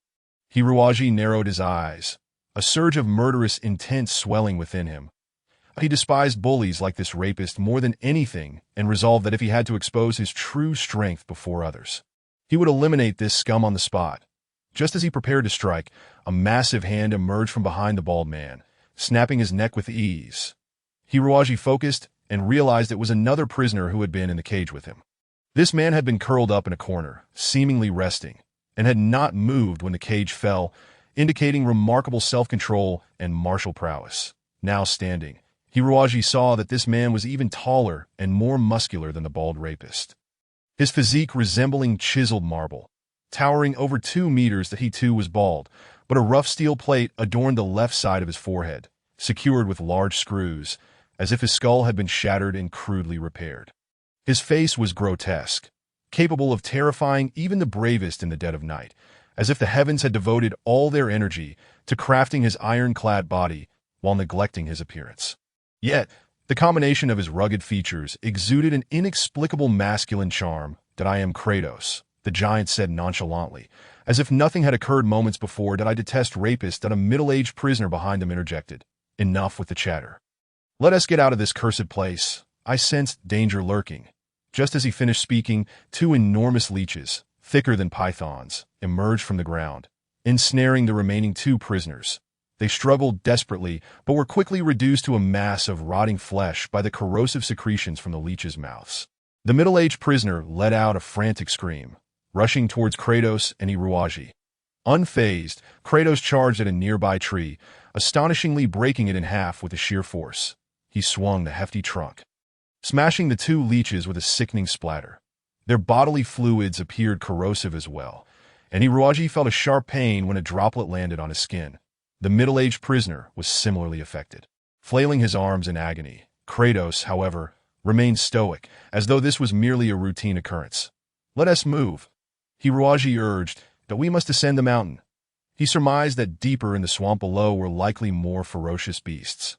Hiruaji narrowed his eyes, a surge of murderous intent swelling within him. He despised bullies like this rapist more than anything and resolved that if he had to expose his true strength before others, he would eliminate this scum on the spot. Just as he prepared to strike, a massive hand emerged from behind the bald man, snapping his neck with ease. Hiruaji focused and realized it was another prisoner who had been in the cage with him. This man had been curled up in a corner, seemingly resting, and had not moved when the cage fell, indicating remarkable self-control and martial prowess. Now standing, Hiruaji saw that this man was even taller and more muscular than the bald rapist. His physique resembling chiseled marble, towering over 2 meters. That he too was bald, but a rough steel plate adorned the left side of his forehead, secured with large screws, as if his skull had been shattered and crudely repaired. His face was grotesque, capable of terrifying even the bravest in the dead of night, as if the heavens had devoted all their energy to crafting his ironclad body while neglecting his appearance. Yet, the combination of his rugged features exuded an inexplicable masculine charm. "That I am Kratos," the giant said nonchalantly, as if nothing had occurred moments before. "That I detest rapists." That a middle-aged prisoner behind them interjected, "Enough with the chatter. Let us get out of this cursed place. I sensed danger lurking." Just as he finished speaking, 2 enormous leeches, thicker than pythons, emerged from the ground, ensnaring the remaining 2 prisoners. They struggled desperately, but were quickly reduced to a mass of rotting flesh by the corrosive secretions from the leeches' mouths. The middle-aged prisoner let out a frantic scream, rushing towards Kratos and Iruaji. Unfazed, Kratos charged at a nearby tree, astonishingly breaking it in half with a sheer force. He swung the hefty trunk, smashing the 2 leeches with a sickening splatter. Their bodily fluids appeared corrosive as well, and Iruaji felt a sharp pain when a droplet landed on his skin. The middle-aged prisoner was similarly affected. Flailing his arms in agony, Kratos, however, remained stoic, as though this was merely a routine occurrence. "Let us move," Hiruaji urged, "but we must ascend the mountain." He surmised that deeper in the swamp below were likely more ferocious beasts,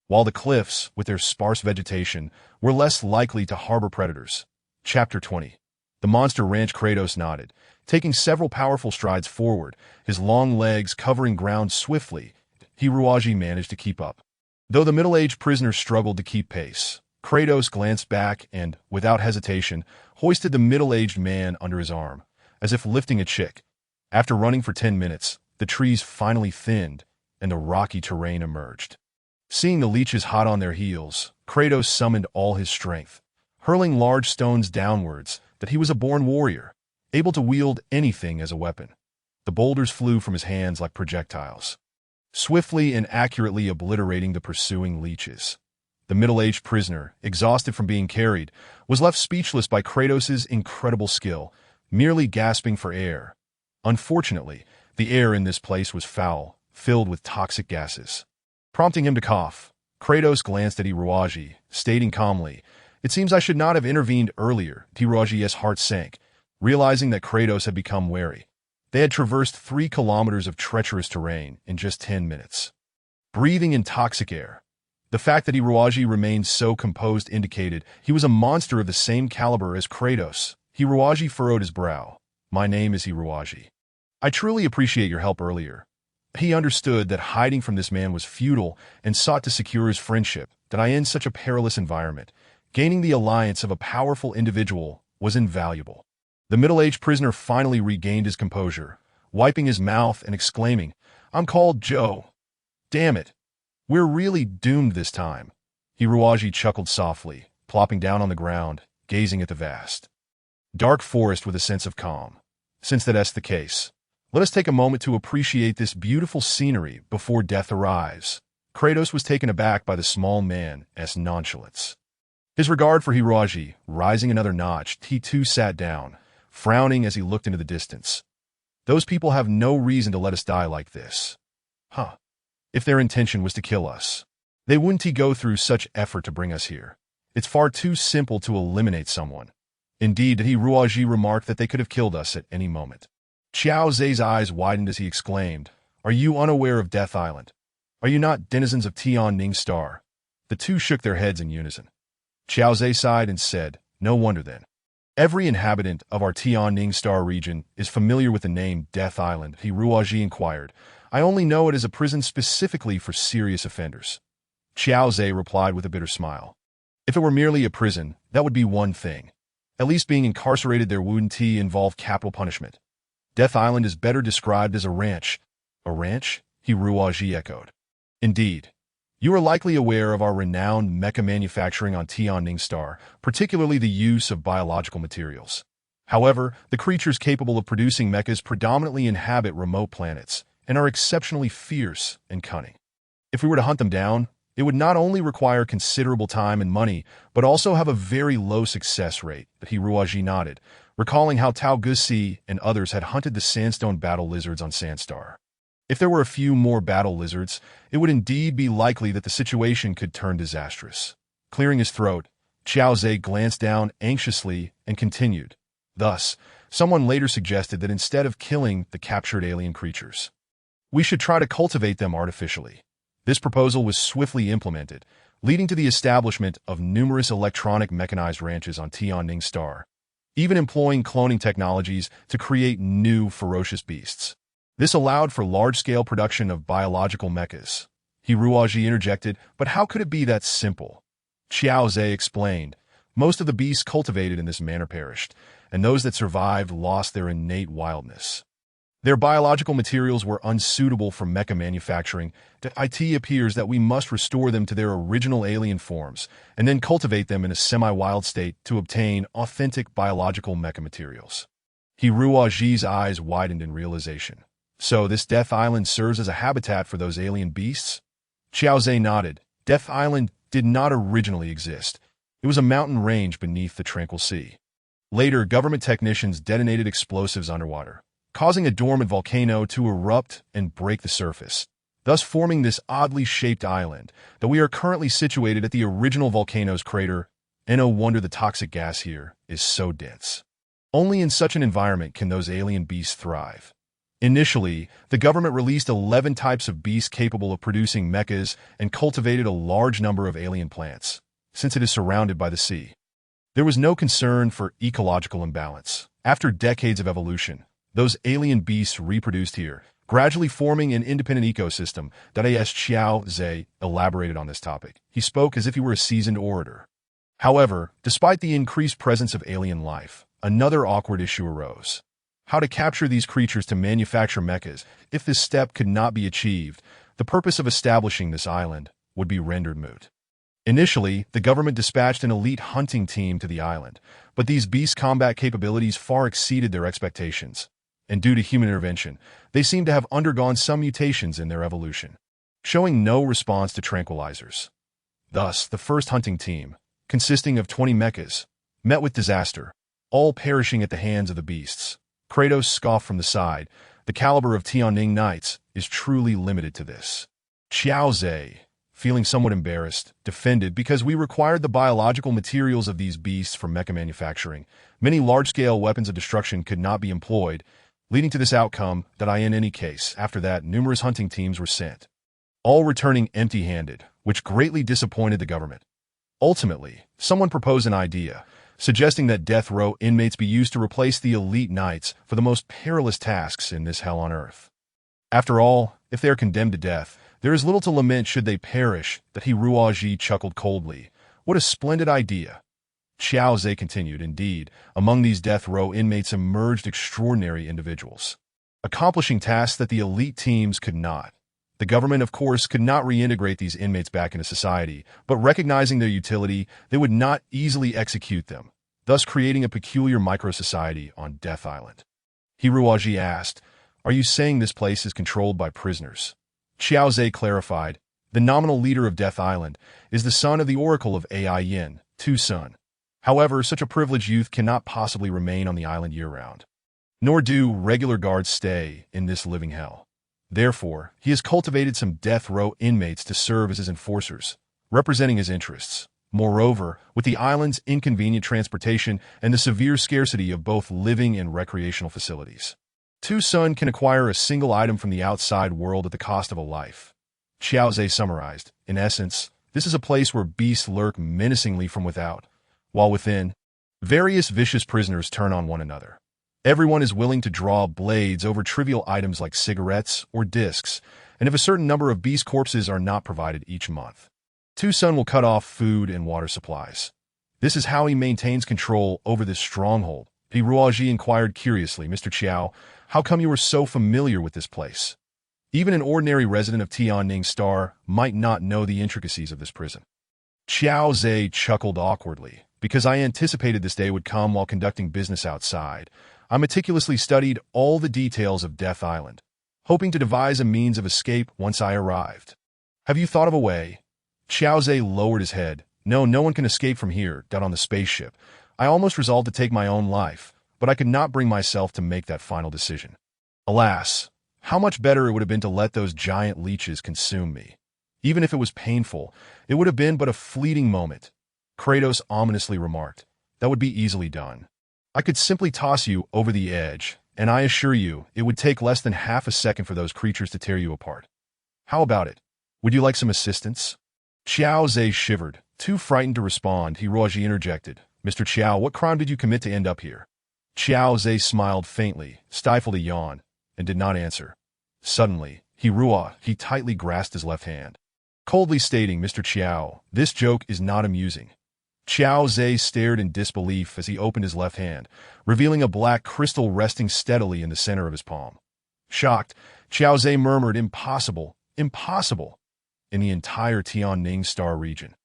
while the cliffs, with their sparse vegetation, were less likely to harbor predators. Chapter 20. The monster ranch. Kratos nodded, taking several powerful strides forward, his long legs covering ground swiftly. Hiruaji managed to keep up. Though the middle-aged prisoner struggled to keep pace, Kratos glanced back and, without hesitation, hoisted the middle-aged man under his arm, as if lifting a chick. After running for 10 minutes, the trees finally thinned, and the rocky terrain emerged. Seeing the leeches hot on their heels, Kratos summoned all his strength, hurling large stones downwards. That he was a born warrior, able to wield anything as a weapon. The boulders flew from his hands like projectiles, swiftly and accurately obliterating the pursuing leeches. The middle-aged prisoner, exhausted from being carried, was left speechless by Kratos' incredible skill, merely gasping for air. Unfortunately, the air in this place was foul, filled with toxic gases, prompting him to cough. Kratos glanced at Hiruaji, stating calmly, "It seems I should not have intervened earlier." Hiruaji's heart sank, realizing that Kratos had become wary. They had traversed 3 kilometers of treacherous terrain in just 10 minutes, breathing in toxic air. The fact that Hiruaji remained so composed indicated he was a monster of the same caliber as Kratos. Hiruaji furrowed his brow. "My name is Hiruaji. I truly appreciate your help earlier." He understood that hiding from this man was futile and sought to secure his friendship. That I in such a perilous environment, gaining the alliance of a powerful individual was invaluable. The middle-aged prisoner finally regained his composure, wiping his mouth and exclaiming, "I'm called Joe. Damn it. We're really doomed this time." Hiruaji chuckled softly, plopping down on the ground, gazing at the vast, dark forest with a sense of calm. "Since that's the case, let us take a moment to appreciate this beautiful scenery before death arrives." Kratos was taken aback by the small man's nonchalance. His regard for Hiruaji rising another notch, he too sat down, frowning as he looked into the distance. "Those people have no reason to let us die like this. Huh. If their intention was to kill us, they wouldn't go through such effort to bring us here. It's far too simple to eliminate someone." Indeed, Hiruaji remarked that they could have killed us at any moment. Qiao Zhe's eyes widened as he exclaimed, "Are you unaware of Death Island? Are you not denizens of Tianning Star?" The two shook their heads in unison. Qiao Zhe sighed and said, "No wonder then. Every inhabitant of our Tianning Star region is familiar with the name Death Island." Hiruaji inquired, "I only know it as a prison specifically for serious offenders." Qiao Zhe replied with a bitter smile, "If it were merely a prison, that would be one thing. At least being incarcerated there wouldn't involve capital punishment. Death Island is better described as a ranch." "A ranch?" Hiruaji echoed. "Indeed. You are likely aware of our renowned mecha manufacturing on Tianning Star, particularly the use of biological materials. However, the creatures capable of producing mechas predominantly inhabit remote planets and are exceptionally fierce and cunning. If we were to hunt them down, it would not only require considerable time and money, but also have a very low success rate." Hiruaji nodded, recalling how Tao Gusi and others had hunted the sandstone battle lizards on Sandstar. If there were a few more battle lizards, it would indeed be likely that the situation could turn disastrous. Clearing his throat, Qiao Zhe glanced down anxiously and continued, "Thus, someone later suggested that instead of killing the captured alien creatures, we should try to cultivate them artificially." This proposal was swiftly implemented, leading to the establishment of numerous electronic mechanized ranches on Tianning Star, even employing cloning technologies to create new ferocious beasts. This allowed for large-scale production of biological mechas. Hiruaji interjected, "But how could it be that simple?" Qiao Zhe explained, "Most of the beasts cultivated in this manner perished, and those that survived lost their innate wildness. Their biological materials were unsuitable for mecha manufacturing. It appears that we must restore them to their original alien forms, and then cultivate them in a semi-wild state to obtain authentic biological mecha materials." Hiruaji's eyes widened in realization. "So this Death Island serves as a habitat for those alien beasts?" Qiao Zhe nodded. Death Island did not originally exist. It was a mountain range beneath the tranquil sea. Later, government technicians detonated explosives underwater, causing a dormant volcano to erupt and break the surface. thus forming this oddly shaped island, that we are currently situated at the original volcano's crater. And no wonder the toxic gas here is so dense. Only in such an environment can those alien beasts thrive. Initially, the government released 11 types of beasts capable of producing mechas and cultivated a large number of alien plants, since it is surrounded by the sea. There was no concern for ecological imbalance. After decades of evolution, those alien beasts reproduced here, gradually forming an independent ecosystem. As Xiao Zhe elaborated on this topic, he spoke as if he were a seasoned orator. However, despite the increased presence of alien life, another awkward issue arose. How to capture these creatures to manufacture mechas? If this step could not be achieved, the purpose of establishing this island would be rendered moot. Initially, the government dispatched an elite hunting team to the island, but these beast combat capabilities far exceeded their expectations, and due to human intervention, they seem to have undergone some mutations in their evolution, showing no response to tranquilizers. Thus, the first hunting team, consisting of 20 mechas, met with disaster, all perishing at the hands of the beasts. Kratos scoffed from the side. The caliber of Tianning Knights is truly limited to this. Xiao Zhe, feeling somewhat embarrassed, defended because we required the biological materials of these beasts for mecha manufacturing. Many large-scale weapons of destruction could not be employed, leading to this outcome that in any case, after that, numerous hunting teams were sent, all returning empty-handed, which greatly disappointed the government. Ultimately, someone proposed an idea, suggesting that death row inmates be used to replace the elite knights for the most perilous tasks in this hell on earth. After all, if they are condemned to death, there is little to lament should they perish. That Ruoji chuckled coldly. What a splendid idea. Xiao Zhe continued. Indeed, among these death row inmates emerged extraordinary individuals, accomplishing tasks that the elite teams could not. The government, of course, could not reintegrate these inmates back into society, but recognizing their utility, they would not easily execute them, thus creating a peculiar micro-society on Death Island. Hiruaji asked, "Are you saying this place is controlled by prisoners?" Xiao Zhe clarified, "The nominal leader of Death Island is the son of the Oracle of Ai Yin, Tu-Sun. However, such a privileged youth cannot possibly remain on the island year-round. Nor do regular guards stay in this living hell. Therefore, he has cultivated some death row inmates to serve as his enforcers, representing his interests. Moreover, with the island's inconvenient transportation and the severe scarcity of both living and recreational facilities, Tu-Sun can acquire a single item from the outside world at the cost of a life." Xiao Zhe summarized, "In essence, this is a place where beasts lurk menacingly from without, while within, various vicious prisoners turn on one another. Everyone is willing to draw blades over trivial items like cigarettes or discs, and if a certain number of beast corpses are not provided each month, Tu-Sun will cut off food and water supplies. This is how he maintains control over this stronghold." Ruoji inquired curiously, "Mr. Qiao, how come you are so familiar with this place? Even an ordinary resident of Tianning Star might not know the intricacies of this prison." Xiao Zhe chuckled awkwardly. "Because I anticipated this day would come while conducting business outside, I meticulously studied all the details of Death Island, hoping to devise a means of escape once I arrived." "Have you thought of a way?" Xiao Zhe lowered his head. No one can escape from here, down on the spaceship. I almost resolved to take my own life, but I could not bring myself to make that final decision. Alas, how much better it would have been to let those giant leeches consume me. Even if it was painful, it would have been but a fleeting moment. Kratos ominously remarked, "That would be easily done. I could simply toss you over the edge, and I assure you, it would take less than half a second for those creatures to tear you apart. How about it? Would you like some assistance?" Xiao Zhe shivered. Too frightened to respond, Hiroji interjected, "Mr. Qiao, what crime did you commit to end up here?" Xiao Zhe smiled faintly, stifled a yawn, and did not answer. Suddenly, he tightly grasped his left hand, coldly stating, "Mr. Qiao, this joke is not amusing." Xiao Zhe stared in disbelief as he opened his left hand, revealing a black crystal resting steadily in the center of his palm. Shocked, Xiao Zhe murmured, "Impossible, impossible." In the entire Tianning Star region,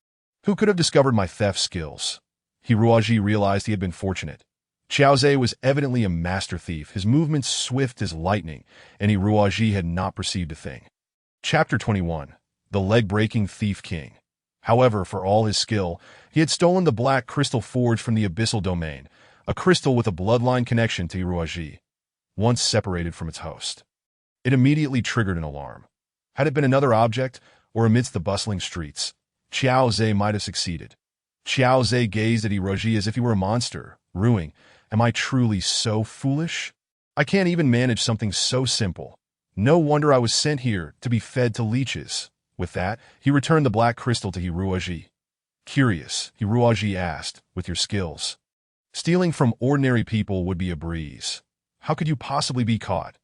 who could have discovered my theft skills? Hiruaji realized he had been fortunate. Xiao Zhe was evidently a master thief, his movements swift as lightning, and Hiruaji had not perceived a thing. Chapter 21. The Leg-Breaking Thief King. However, for all his skill, he had stolen the black crystal forge from the Abyssal Domain, a crystal with a bloodline connection to Hiruaji, once separated from its host. It immediately triggered an alarm. Had it been another object, or amidst the bustling streets, Qiao Zhe might have succeeded. Qiao Zhe gazed at Hiroji as if he were a monster, ruing, "Am I truly so foolish? I can't even manage something so simple. No wonder I was sent here to be fed to leeches." With that, he returned the black crystal to Hiroji. "Curious," Hiroji asked, "with your skills. Stealing from ordinary people would be a breeze. How could you possibly be caught?"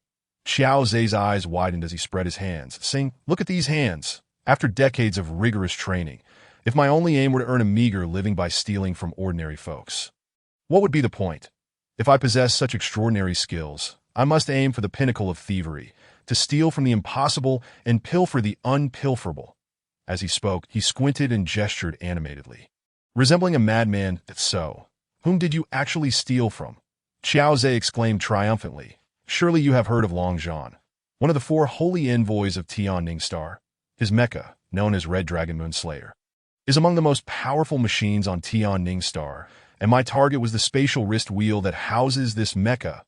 Qiao Zhe's eyes widened as he spread his hands, saying, "Look at these hands. After decades of rigorous training, if my only aim were to earn a meager living by stealing from ordinary folks, what would be the point? If I possess such extraordinary skills, I must aim for the pinnacle of thievery, to steal from the impossible and pilfer the unpilferable." As he spoke, he squinted and gestured animatedly. "Resembling a madman, that's so. Whom did you actually steal from?" Qiao Zhe exclaimed triumphantly. "Surely you have heard of Long Zhan, one of the 4 holy envoys of Tian Ningstar. His Mecha, known as Red Dragon Moon Slayer, is among the most powerful machines on Tian Ningstar, and my target was the spatial wrist wheel that houses this Mecha.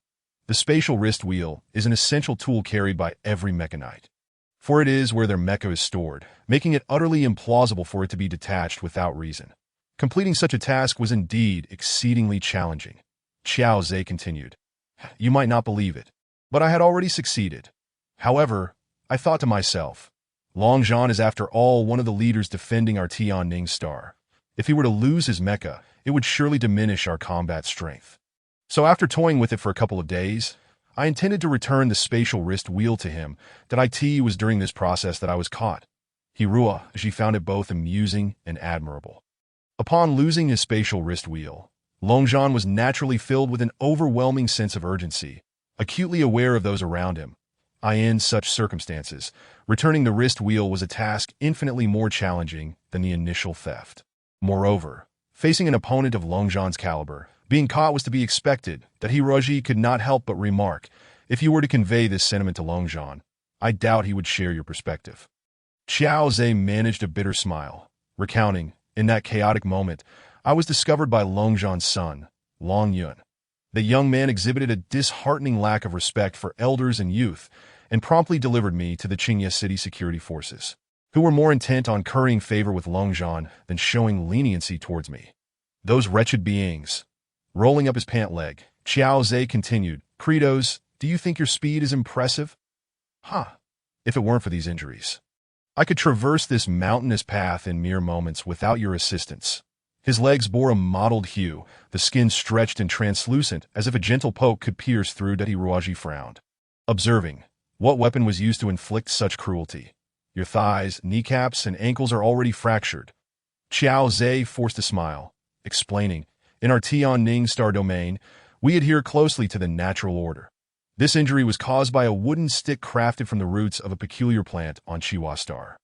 The spatial wrist wheel is an essential tool carried by every Mechanite, for it is where their Mecha is stored, making it utterly implausible for it to be detached without reason. Completing such a task was indeed exceedingly challenging." Qiao Zhe continued. "You might not believe it, but I had already succeeded. However, I thought to myself, Long Zhan is after all one of the leaders defending our Tian Ning Star. If he were to lose his Mecha, it would surely diminish our combat strength. So after toying with it for a couple of days, I intended to return the spatial wrist wheel to him. That it was during this process that I was caught." She found it both amusing and admirable. Upon losing his spatial wrist wheel, Long Zhan was naturally filled with an overwhelming sense of urgency, acutely aware of those around him. In such circumstances, returning the wrist wheel was a task infinitely more challenging than the initial theft. Moreover, facing an opponent of Long Zhan's caliber, being caught was to be expected. That Hiroji could not help but remark, "If you were to convey this sentiment to Long Zhan, I doubt he would share your perspective." Qiao Zhe managed a bitter smile, recounting, "In that chaotic moment, I was discovered by Long Zhan's son, Long Yun. The young man exhibited a disheartening lack of respect for elders and youth, and promptly delivered me to the Qingye city security forces, who were more intent on currying favor with Long Zhan than showing leniency towards me. Those wretched beings." Rolling up his pant leg, Qiao Zhe continued, "Credos, do you think your speed is impressive? If it weren't for these injuries, I could traverse this mountainous path in mere moments without your assistance." His legs bore a mottled hue, the skin stretched and translucent as if a gentle poke could pierce through. Hiroji frowned, observing, "What weapon was used to inflict such cruelty? Your thighs, kneecaps, and ankles are already fractured." Qiao Zhe forced a smile, explaining, "In our Tian Ning Star domain, we adhere closely to the natural order. This injury was caused by a wooden stick crafted from the roots of a peculiar plant on Chiwa Star."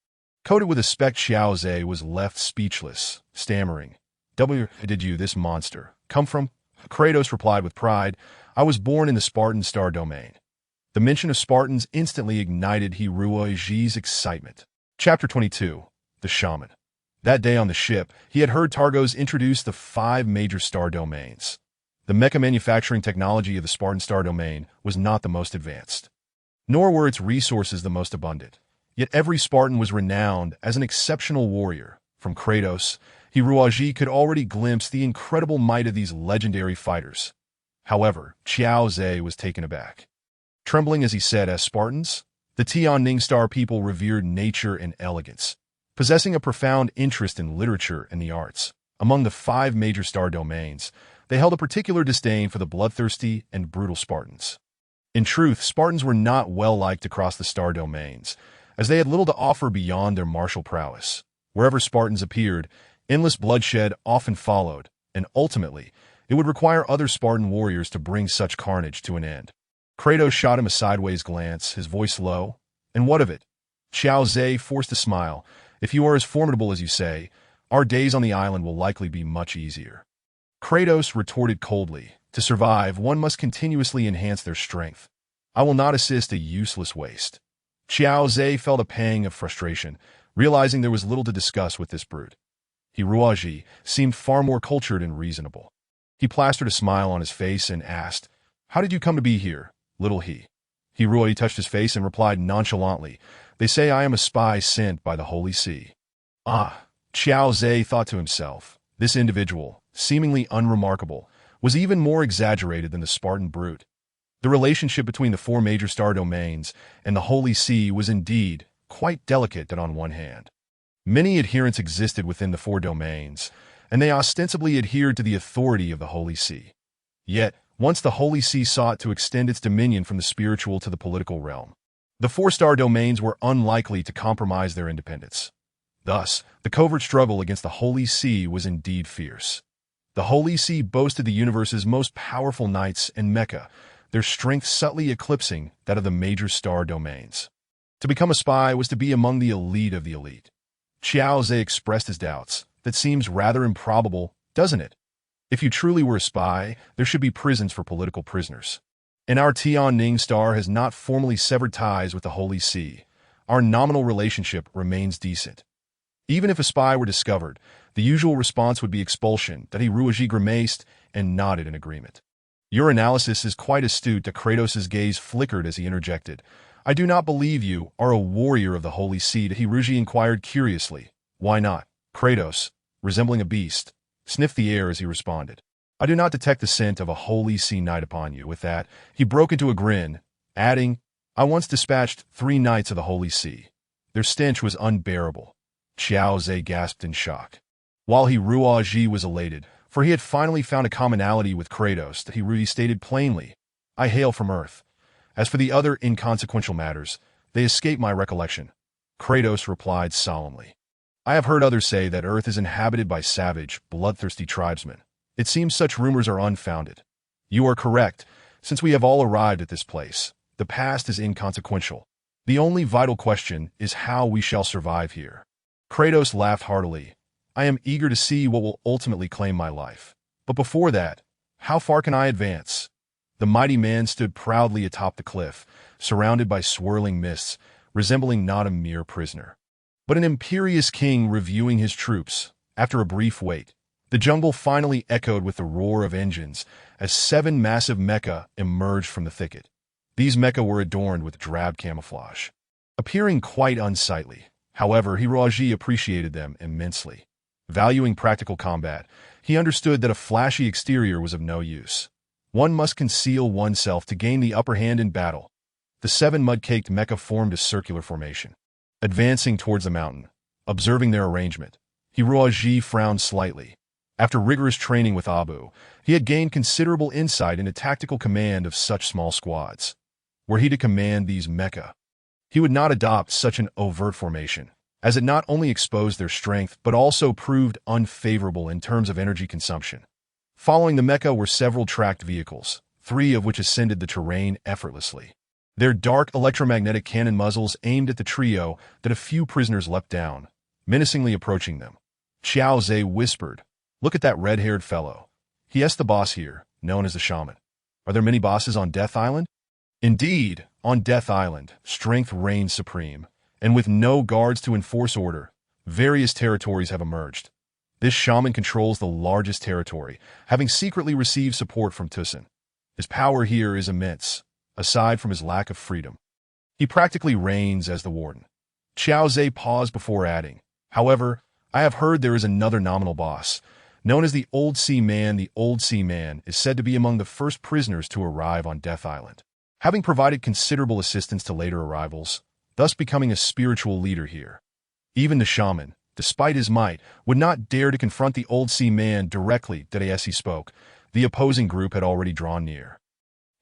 Coated with a speck, Qiao Zhe was left speechless, stammering, "Where did this monster, come from?" Kratos replied with pride, "I was born in the Spartan Star domain." The mention of Spartans instantly ignited Hiroji's excitement. Chapter 22. The Shaman. That day on the ship, he had heard Targos introduce the 5 major star domains. The mecha manufacturing technology of the Spartan Star domain was not the most advanced, nor were its resources the most abundant. Yet every Spartan was renowned as an exceptional warrior. From Kratos, Hiroji could already glimpse the incredible might of these legendary fighters. However, Qiao Zhe was taken aback. Trembling as he said, "As Spartans, the Tian Ning Star people revered nature and elegance, possessing a profound interest in literature and the arts. Among the 5 major star domains, they held a particular disdain for the bloodthirsty and brutal Spartans. In truth, Spartans were not well liked across the star domains, as they had little to offer beyond their martial prowess. Wherever Spartans appeared, endless bloodshed often followed, and ultimately, it would require other Spartan warriors to bring such carnage to an end." Kratos shot him a sideways glance, his voice low. "And what of it?" Qiao Zhe forced a smile. "If you are as formidable as you say, our days on the island will likely be much easier." Kratos retorted coldly, "To survive, one must continuously enhance their strength. I will not assist a useless waste." Qiao Zhe felt a pang of frustration, realizing there was little to discuss with this brute. Hiroji seemed far more cultured and reasonable. He plastered a smile on his face and asked, "How did you come to be here, little he?" Hiroi touched his face and replied nonchalantly, "They say I am a spy sent by the Holy See." Ah, Qiao Zhe thought to himself. This individual, seemingly unremarkable, was even more exaggerated than the Spartan brute. The relationship between the four major star domains and the Holy See was indeed quite delicate on one hand. Many adherents existed within the four domains, and they ostensibly adhered to the authority of the Holy See. Yet, once the Holy See sought to extend its dominion from the spiritual to the political realm, the four-star domains were unlikely to compromise their independence. Thus, the covert struggle against the Holy See was indeed fierce. The Holy See boasted the universe's most powerful knights and Mecha, their strength subtly eclipsing that of the major star domains. To become a spy was to be among the elite of the elite. Qiao Zhe expressed his doubts. That seems rather improbable, doesn't it? If you truly were a spy, there should be prisons for political prisoners. And our Tianning star has not formally severed ties with the Holy See. Our nominal relationship remains decent. Even if a spy were discovered, the usual response would be expulsion. That Hiruoji grimaced and nodded in agreement. Your analysis is quite astute. Kratos' gaze flickered as he interjected. I do not believe you are a warrior of the Holy See. Hiruoji inquired curiously. Why not? Kratos, resembling a beast, sniffed the air as he responded. I do not detect the scent of a Holy See knight upon you. With that, he broke into a grin, adding, I once dispatched 3 knights of the Holy See. Their stench was unbearable. Qiao Zhe gasped in shock. While Hiruoji was elated, for he had finally found a commonality with Kratos, that Hirui stated plainly, I hail from Earth. As for the other inconsequential matters, they escape my recollection. Kratos replied solemnly. I have heard others say that Earth is inhabited by savage, bloodthirsty tribesmen. It seems such rumors are unfounded. You are correct, since we have all arrived at this place. The past is inconsequential. The only vital question is how we shall survive here. Kratos laughed heartily. I am eager to see what will ultimately claim my life. But before that, how far can I advance? The mighty man stood proudly atop the cliff, surrounded by swirling mists, resembling not a mere prisoner, but an imperious king reviewing his troops. After a brief wait, the jungle finally echoed with the roar of engines as 7 massive mecha emerged from the thicket. These mecha were adorned with drab camouflage, appearing quite unsightly. However, Hiroji appreciated them immensely. Valuing practical combat, he understood that a flashy exterior was of no use. One must conceal oneself to gain the upper hand in battle. The 7 mud-caked mecha formed a circular formation, advancing towards the mountain. Observing their arrangement, Hiroji frowned slightly. After rigorous training with Abu, he had gained considerable insight into tactical command of such small squads. Were he to command these mecha, he would not adopt such an overt formation, as it not only exposed their strength but also proved unfavorable in terms of energy consumption. Following the mecha were several tracked vehicles, 3 of which ascended the terrain effortlessly. Their dark electromagnetic cannon muzzles aimed at the trio that a few prisoners leapt down, menacingly approaching them. Qiao Zhe whispered, Look at that red-haired fellow. He is the boss here, known as the shaman. Are there many bosses on Death Island? Indeed, on Death Island, strength reigns supreme, and with no guards to enforce order, various territories have emerged. This shaman controls the largest territory, having secretly received support from Tucson. His power here is immense, aside from his lack of freedom. He practically reigns as the warden. Qiao Zhe paused before adding, However, I have heard there is another nominal boss, known as the Old Sea Man. The Old Sea Man is said to be among the first prisoners to arrive on Death Island, having provided considerable assistance to later arrivals, thus becoming a spiritual leader here. Even the shaman, despite his might, would not dare to confront the Old Sea Man directly. As he spoke, the opposing group had already drawn near.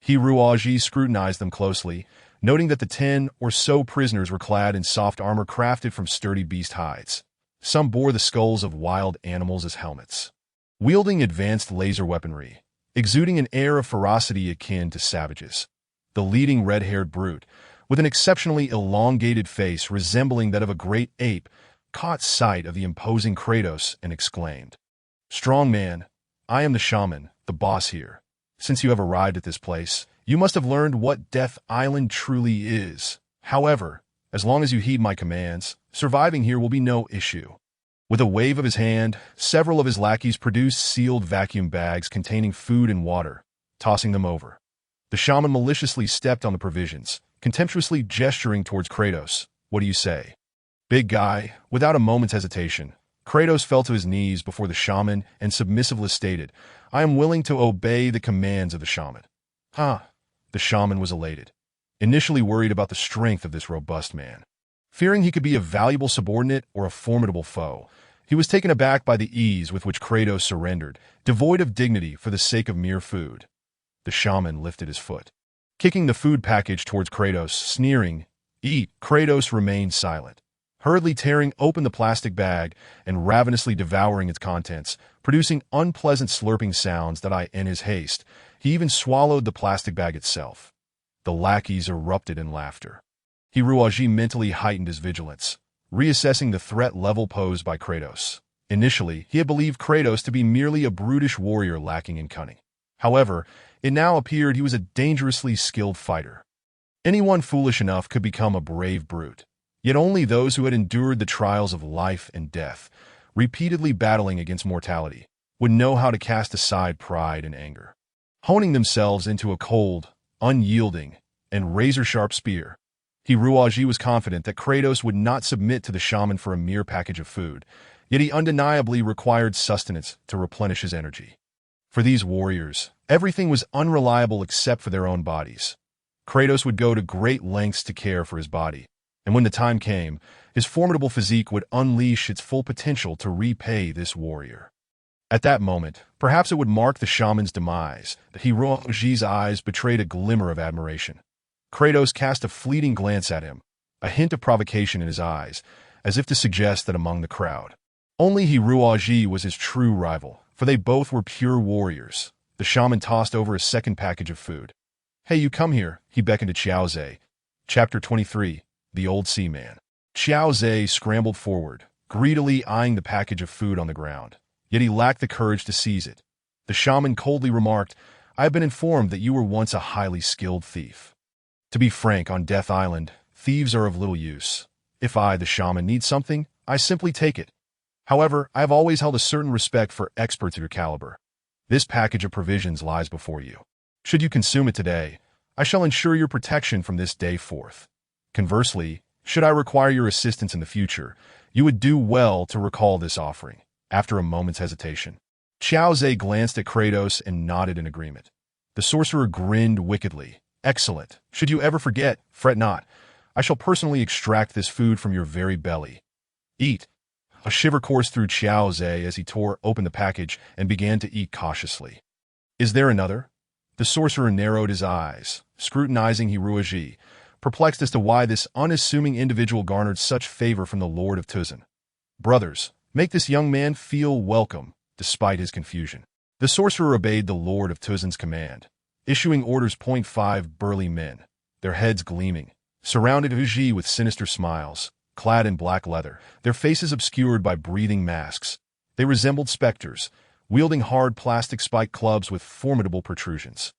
Hiruoji scrutinized them closely, noting that the 10 or so prisoners were clad in soft armor crafted from sturdy beast hides. Some bore the skulls of wild animals as helmets, wielding advanced laser weaponry, exuding an air of ferocity akin to savages. The leading red-haired brute, with an exceptionally elongated face resembling that of a great ape, caught sight of the imposing Kratos and exclaimed, Strong man, I am the shaman, the boss here. Since you have arrived at this place, you must have learned what Death Island truly is. However, as long as you heed my commands, surviving here will be no issue. With a wave of his hand, several of his lackeys produced sealed vacuum bags containing food and water, tossing them over. The shaman maliciously stepped on the provisions, contemptuously gesturing towards Kratos. "What do you say?" Big guy, without a moment's hesitation, Kratos fell to his knees before the shaman and submissively stated, "I am willing to obey the commands of the shaman." Huh. The shaman was elated, initially worried about the strength of this robust man. Fearing he could be a valuable subordinate or a formidable foe, he was taken aback by the ease with which Kratos surrendered, devoid of dignity for the sake of mere food. The shaman lifted his foot, kicking the food package towards Kratos, sneering, "Eat." Kratos remained silent, hurriedly tearing open the plastic bag and ravenously devouring its contents, producing unpleasant slurping sounds in his haste, he even swallowed the plastic bag itself. The lackeys erupted in laughter. Hiruaji mentally heightened his vigilance, reassessing the threat level posed by Kratos. Initially, he had believed Kratos to be merely a brutish warrior lacking in cunning. However, it now appeared he was a dangerously skilled fighter. Anyone foolish enough could become a brave brute, yet only those who had endured the trials of life and death, repeatedly battling against mortality, would know how to cast aside pride and anger. Honing themselves into a cold, unyielding, and razor-sharp spear, Hiruaji was confident that Kratos would not submit to the shaman for a mere package of food, yet he undeniably required sustenance to replenish his energy. For these warriors, everything was unreliable except for their own bodies. Kratos would go to great lengths to care for his body, and when the time came, his formidable physique would unleash its full potential to repay this warrior. At that moment, perhaps it would mark the shaman's demise, that Hiruaji's eyes betrayed a glimmer of admiration. Kratos cast a fleeting glance at him, a hint of provocation in his eyes, as if to suggest that among the crowd, only Hiruaji was his true rival, for they both were pure warriors. The shaman tossed over a second package of food. "Hey, you come here," he beckoned to Qiao Zhe. Chapter 23, The Old Seaman. Qiao Zhe scrambled forward, greedily eyeing the package of food on the ground, yet he lacked the courage to seize it. The shaman coldly remarked, "I have been informed that you were once a highly skilled thief. To be frank, on Death Island, thieves are of little use. If I, the shaman, need something, I simply take it. However, I have always held a certain respect for experts of your caliber. This package of provisions lies before you. Should you consume it today, I shall ensure your protection from this day forth. Conversely, should I require your assistance in the future, you would do well to recall this offering." After a moment's hesitation, Qiao Zhe glanced at Kratos and nodded in agreement. The sorcerer grinned wickedly. "Excellent. Should you ever forget, fret not. I shall personally extract this food from your very belly. Eat." A shiver coursed through Qiao Zhe as he tore open the package and began to eat cautiously. "Is there another?" The sorcerer narrowed his eyes, scrutinizing Hiruaji, perplexed as to why this unassuming individual garnered such favor from the Lord of Tuzan. "Brothers, make this young man feel welcome, despite his confusion." The sorcerer obeyed the Lord of Tuzan's command, issuing orders. 5 burly men, their heads gleaming, surrounded Uji with sinister smiles, clad in black leather, their faces obscured by breathing masks. They resembled specters, wielding hard plastic spiked clubs with formidable protrusions.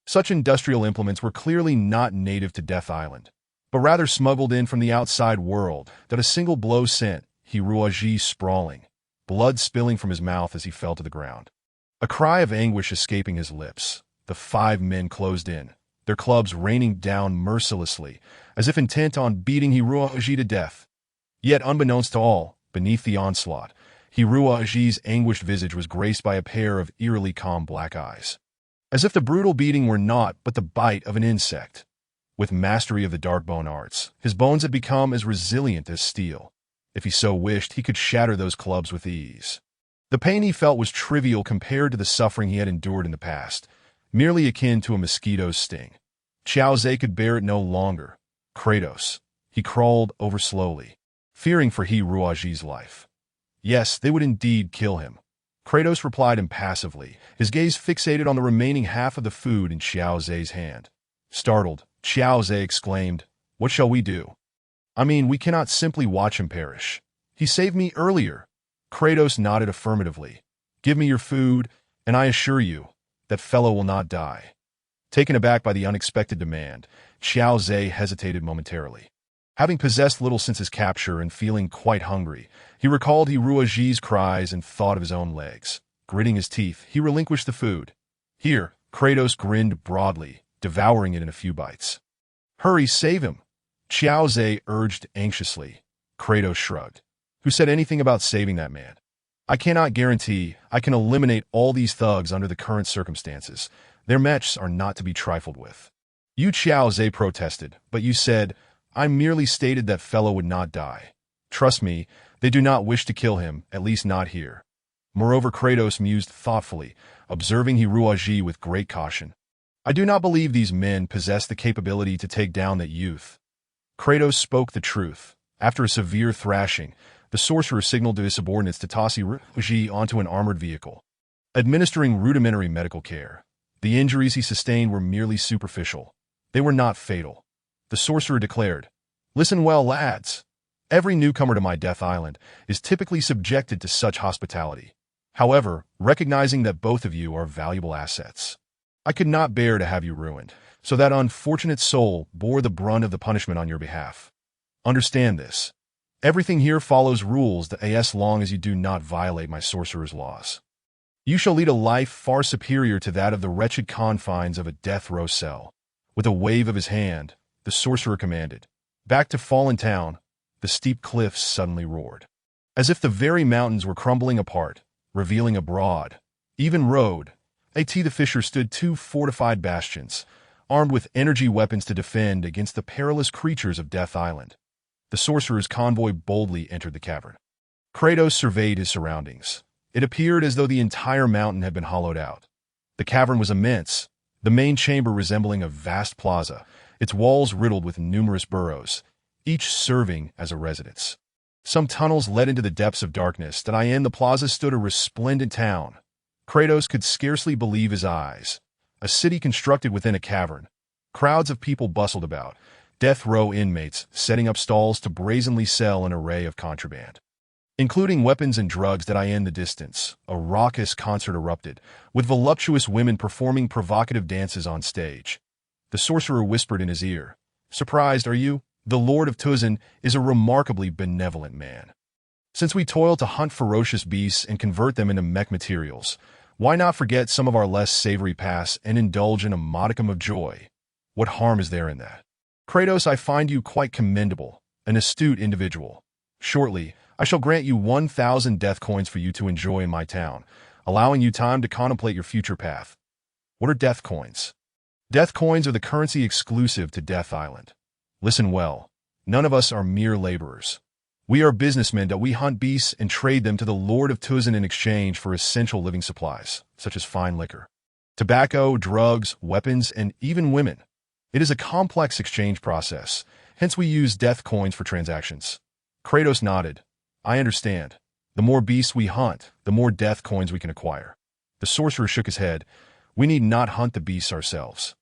Such industrial implements were clearly not native to Death Island, but rather smuggled in from the outside world that a single blow sent Hiruaji sprawling, blood spilling from his mouth as he fell to the ground. A cry of anguish escaping his lips, the 5 men closed in, their clubs raining down mercilessly, as if intent on beating Hiruaji to death. Yet unbeknownst to all, beneath the onslaught, Hiruaji's anguished visage was graced by a pair of eerily calm black eyes, as if the brutal beating were naught but the bite of an insect. With mastery of the darkbone arts, his bones had become as resilient as steel. If he so wished, he could shatter those clubs with ease. The pain he felt was trivial compared to the suffering he had endured in the past, merely akin to a mosquito's sting. Qiao Zhe could bear it no longer. "Kratos." He crawled over slowly, fearing for Hiruaji's life. Yes, they would indeed kill him. Kratos replied impassively, his gaze fixated on the remaining half of the food in Qiao Zhe's hand. Startled, Qiao Zhe exclaimed, "What shall we do? I mean, we cannot simply watch him perish. He saved me earlier." Kratos nodded affirmatively. "Give me your food, and I assure you, that fellow will not die." Taken aback by the unexpected demand, Qiao Zhe hesitated momentarily. Having possessed little since his capture and feeling quite hungry, he recalled Hiruaji's cries and thought of his own legs. Gritting his teeth, he relinquished the food. "Here." Kratos grinned broadly, devouring it in a few bites. Hurry, save him, Xiao Zhe urged anxiously. Kratos shrugged. Who said anything about saving that man? I cannot guarantee I can eliminate all these thugs under the current circumstances. Their mechs are not to be trifled with. You, Xiao Zhe, protested, but you said, I merely stated that fellow would not die. Trust me, they do not wish to kill him, at least not here. Moreover, Kratos mused thoughtfully, observing Hiruaji with great caution. I do not believe these men possess the capability to take down that youth. Kratos spoke the truth. After a severe thrashing, the sorcerer signaled to his subordinates to toss Hiruaji onto an armored vehicle. Administering rudimentary medical care, the injuries he sustained were merely superficial. They were not fatal. The sorcerer declared, Listen well, lads. Every newcomer to my Death Island is typically subjected to such hospitality. However, recognizing that both of you are valuable assets, I could not bear to have you ruined, so that unfortunate soul bore the brunt of the punishment on your behalf. Understand this. Everything here follows rules that as long as you do not violate my sorcerer's laws. You shall lead a life far superior to that of the wretched confines of a death row cell. With a wave of his hand, the sorcerer commanded. Back to Fallen Town, the steep cliffs suddenly roared. As if the very mountains were crumbling apart, revealing a broad, even road. The Fisher stood two fortified bastions, armed with energy weapons to defend against the perilous creatures of Death Island. The sorcerer's convoy boldly entered the cavern. Kratos surveyed his surroundings. It appeared as though the entire mountain had been hollowed out. The cavern was immense, the main chamber resembling a vast plaza, its walls riddled with numerous burrows, each serving as a residence. Some tunnels led into the depths of darkness, and in the plaza stood a resplendent town. Kratos could scarcely believe his eyes. A city constructed within a cavern. Crowds of people bustled about, death row inmates setting up stalls to brazenly sell an array of contraband, including weapons and drugs. That in the distance, a raucous concert erupted, with voluptuous women performing provocative dances on stage. The sorcerer whispered in his ear, Surprised, are you? The Lord of Tuzan is a remarkably benevolent man. Since we toil to hunt ferocious beasts and convert them into mech materials, why not forget some of our less savory past and indulge in a modicum of joy? What harm is there in that? Kratos, I find you quite commendable, an astute individual. Shortly, I shall grant you 1,000 death coins for you to enjoy in my town, allowing you time to contemplate your future path. What are death coins? Death coins are the currency exclusive to Death Island. Listen well, none of us are mere laborers. We are businessmen that we hunt beasts and trade them to the Lord of Tuzan in exchange for essential living supplies, such as fine liquor, tobacco, drugs, weapons, and even women. It is a complex exchange process, hence we use death coins for transactions. Kratos nodded. I understand. The more beasts we hunt, the more death coins we can acquire. The sorcerer shook his head. We need not hunt the beasts ourselves.